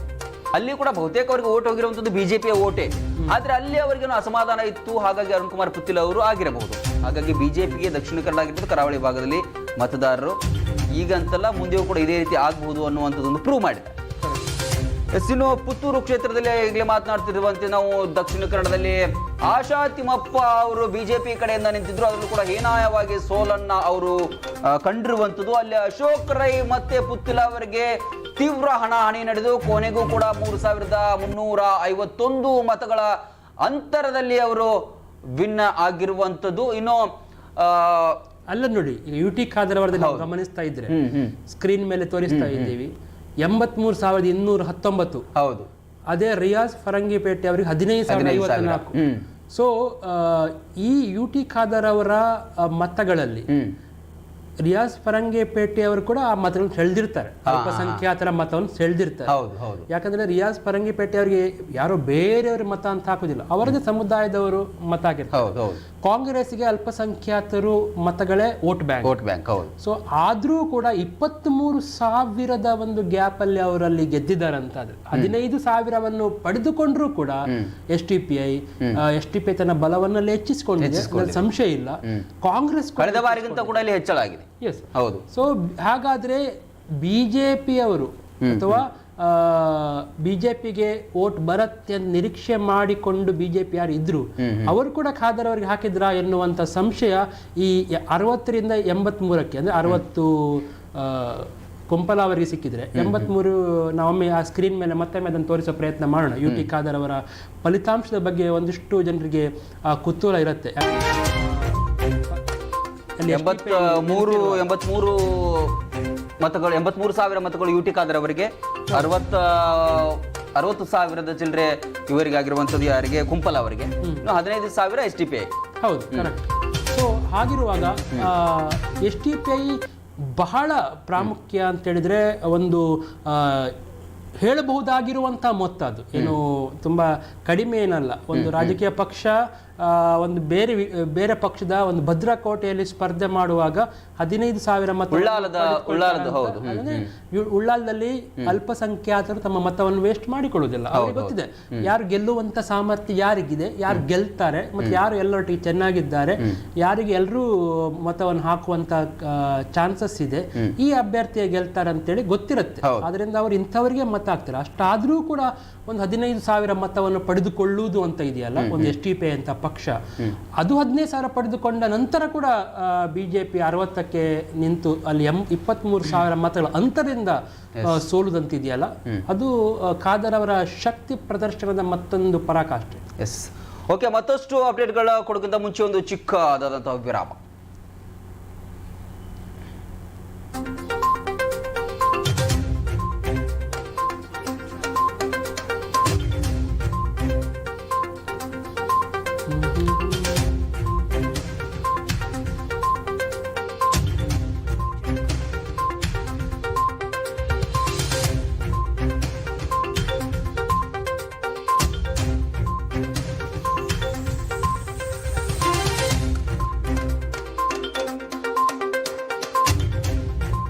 ಅಲ್ಲಿ ಕೂಡ ಬಹುತೇಕ ಅವರಿಗೆ ಓಟ್ ಹೋಗಿರುವಂತದ್ದು ಬಿಜೆಪಿಯ ಓಟೆ. ಆದ್ರೆ ಅಲ್ಲಿ ಅವರಿಗೇನು ಅಸಮಾಧಾನ ಇತ್ತು, ಹಾಗಾಗಿ ಅರುಣ್ ಕುಮಾರ್ ಪುತ್ತಿಲ್ ಅವರು ಆಗಿರಬಹುದು. ಹಾಗಾಗಿ ಬಿಜೆಪಿಗೆ ದಕ್ಷಿಣ ಕನ್ನಡ ಆಗಿರ್ಬೋದು, ಕರಾವಳಿ ಭಾಗದಲ್ಲಿ ಮತದಾರರು ಈಗಂತಲ್ಲ ಮುಂದೆಯೂ ಕೂಡ ಇದೇ ರೀತಿ ಆಗಬಹುದು ಅನ್ನುವಂಥದ್ದೊಂದು ಪ್ರೂವ್ ಮಾಡಿದ್ದಾರೆ. ಇನ್ನು ಪುತ್ತೂರು ಕ್ಷೇತ್ರದಲ್ಲಿ ಈಗಲೇ ಮಾತನಾಡ್ತಿರುವಂತೆ ನಾವು ದಕ್ಷಿಣ ಕನ್ನಡದಲ್ಲಿ ಆಶಾ ತಿಮ್ಮಪ್ಪ ಅವರು ಬಿಜೆಪಿ ಕಡೆಯಿಂದ ನಿಂತಿದ್ರು. ಅದರಲ್ಲೂ ಕೂಡ ಹೀನಾಯವಾಗಿ ಸೋಲನ್ನ ಅವರು ಕಂಡಿರುವಂಥದ್ದು. ಅಲ್ಲಿ ಅಶೋಕ್ ರೈ ಮತ್ತೆ ಪುತ್ತಿಲ ಅವರಿಗೆ ತೀವ್ರ ಹಣಾಹಣಿ ನಡೆದು ಕೊನೆಗೂ ಕೂಡ 3351 ಮತಗಳ ಅಂತರದಲ್ಲಿ ಅವರು ವಿನ್ ಆಗಿರುವಂಥದ್ದು. ಇನ್ನು ಅಲ್ಲ ನೋಡಿ, ಈಗ UT ಖಾದರ್ ಅವರದ್ದು ನಾವು ಗಮನಿಸ್ತಾ ಇದ್ರೆ ಸ್ಕ್ರೀನ್ ಮೇಲೆ ತೋರಿಸ್ತಾ ಇದ್ದೀವಿ 83,219. ಹೌದು. ಅದೇ ರಿಯಾಜ್ ಫರಂಗಿಪೇಟೆ ಅವರಿಗೆ 15,054. ಸೊ ಈ UT ಖಾದರ್ ಅವರ ಮತಗಳಲ್ಲಿ ರಿಯಾಜ್ ಫರಂಗಿಪೇಟೆ ಅವರು ಕೂಡ ಆ ಮತಗಳನ್ನು ಸೆಳೆದಿರ್ತಾರೆ, ಅಲ್ಪಸಂಖ್ಯಾತರ ಮತವನ್ನು ಸೆಳೆದಿರ್ತಾರೆ. ಯಾಕಂದ್ರೆ ರಿಯಾಜ್ ಫರಂಗಿಪೇಟೆ ಅವರಿಗೆ ಯಾರೋ ಬೇರೆಯವ್ರ ಮತ ಅಂತ ಹಾಕುದಿಲ್ಲ, ಅವರದೇ ಸಮುದಾಯದವರು ಮತ ಹಾಕಿರ್ತಾರೆ. ಕಾಂಗ್ರೆಸ್ಗೆ ಅಲ್ಪಸಂಖ್ಯಾತರು ಮತಗಳೇ ವೋಟ್ ಬ್ಯಾಂಕ್. ಸೊ ಆದ್ರೂ ಕೂಡ 23,000 ಒಂದು ಗ್ಯಾಪ್ ಅಲ್ಲಿ ಅವರಲ್ಲಿ ಗೆದ್ದಿದ್ದಾರೆ ಅಂತಾದ್ರೆ 15,000 ಪಡೆದುಕೊಂಡ್ರು ಕೂಡ STPI ತನ್ನ ಬಲವನ್ನಲ್ಲಿ ಹೆಚ್ಚಿಸಿಕೊಂಡಿದೆ, ಸಂಶಯ ಇಲ್ಲ. ಕಾಂಗ್ರೆಸ್ ಕಳೆದ ಬಾರಿಗಿಂತ ಕೂಡ ಅಲ್ಲಿ ಹೆಚ್ಚಳ ಆಗಿದೆ. ಹೌದು. ಸೊ ಹಾಗಾದ್ರೆ ಬಿಜೆಪಿ ಅವರು ಅಥವಾ ಬಿಜೆಪಿಗೆ ವೋಟ್ ಬರುತ್ತೆ ಅಂತ ನಿರೀಕ್ಷೆ ಮಾಡಿಕೊಂಡು ಬಿಜೆಪಿ ಯಾರು ಇದ್ರು ಅವರು ಕೂಡ ಖಾದರ್ ಅವರಿಗೆ ಹಾಕಿದ್ರಾ ಎನ್ನುವಂತ ಸಂಶಯ ಈ 60ರಿಂದ 83ಕ್ಕೆ ಅಂದ್ರೆ 60 ಕುಂಪಲ ಅವರಿಗೆ ಸಿಕ್ಕಿದ್ರೆ 83 ನಾವೊಮ್ಮೆ ಆ ಸ್ಕ್ರೀನ್ ಮೇಲೆ ಮತ್ತೊಮ್ಮೆ ಅದನ್ನು ತೋರಿಸೋ ಪ್ರಯತ್ನ ಮಾಡೋಣ. UT ಖಾದರ್ ಅವರ ಫಲಿತಾಂಶದ ಬಗ್ಗೆ ಒಂದಿಷ್ಟು ಜನರಿಗೆ ಕುತೂಹಲ ಇರುತ್ತೆ. ಅಲ್ಲಿ ಎಂಬತ್ಮೂರು ಮತಗಳು 83,000 ಮತಗಳು ಯು ಟಿ ಖಾದರ್ ಅವರಿಗೆ, 60,000 ಚಿಲ್ಲರೆ ಇವರಿಗೆ ಆಗಿರುವಂಥದ್ದು ಯಾರಿಗೆ, ಕುಂಪಲ್ ಅವರಿಗೆ, 15,000 SDPI. ಹೌದು, ಕರೆಕ್ಟ್. ಸೊ ಹಾಗಿರುವಾಗ SDPI ಬಹಳ ಪ್ರಾಮುಖ್ಯ ಅಂತ ಹೇಳಿದ್ರೆ ಒಂದು ಹೇಳಬಹುದಾಗಿರುವಂಥ ಮೊತ್ತ, ಅದು ಏನು ತುಂಬ ಕಡಿಮೆ ಏನಲ್ಲ. ಒಂದು ರಾಜಕೀಯ ಪಕ್ಷ ಒಂದು ಬೇರೆ ಪಕ್ಷದ ಒಂದು ಭದ್ರಕೋಟೆಯಲ್ಲಿ ಸ್ಪರ್ಧೆ ಮಾಡುವಾಗ 15,000 ಮತ, ಉಳ್ಳಾಲದಲ್ಲಿ ಅಲ್ಪಸಂಖ್ಯಾತರು ತಮ್ಮ ಮತವನ್ನು ವೇಸ್ಟ್ ಮಾಡಿಕೊಳ್ಳುವುದಿಲ್ಲ. ಅವ್ರಿಗೆ ಗೊತ್ತಿದೆ ಯಾರು ಗೆಲ್ಲುವಂತ ಸಾಮರ್ಥ್ಯ ಯಾರಿಗಿದೆ, ಯಾರು ಗೆಲ್ತಾರೆ, ಮತ್ತೆ ಯಾರು ಎಲ್ಲರೊಟ್ಟಿಗೆ ಚೆನ್ನಾಗಿದ್ದಾರೆ, ಯಾರಿಗೆ ಎಲ್ಲರೂ ಮತವನ್ನು ಹಾಕುವಂತ ಚಾನ್ಸಸ್ ಇದೆ, ಈ ಅಭ್ಯರ್ಥಿಯ ಗೆಲ್ತಾರೆ ಅಂತೇಳಿ ಗೊತ್ತಿರುತ್ತೆ. ಆದ್ರಿಂದ ಅವ್ರು ಇಂಥವರಿಗೆ ಮತ ಹಾಕ್ತಾರೆ. ಅಷ್ಟಾದ್ರೂ ಕೂಡ ಒಂದು 15,000 ಮತವನ್ನು ಪಡೆದುಕೊಳ್ಳುವುದು ಅಂತ ಇದೆಯಲ್ಲ ಒಂದು SDPI ಅಂತ ಪಕ್ಷ, ಅದು 15,000 ಪಡೆದುಕೊಂಡ ನಂತರ ಕೂಡ ಬಿಜೆಪಿ 60ಕ್ಕೆ ನಿಂತು ಅಲ್ಲಿ 23,000 ಮತಗಳ ಅಂತರದಿಂದ ಸೋಲುದಂತಿದೆಯಲ್ಲ, ಅದು ಖಾದರ್ ಅವರ ಶಕ್ತಿ ಪ್ರದರ್ಶನದ ಮತ್ತೊಂದು ಪರಾಕಾಷ್ಠೆ. ಓಕೆ, ಮತ್ತಷ್ಟು ಅಪ್ಡೇಟ್ಗಳ ಕೊಡೋಕ್ಕಿಂತ ಮುಂಚೆ ಒಂದು ಚಿಕ್ಕದಾದಂತಹ ವಿರಾಮ.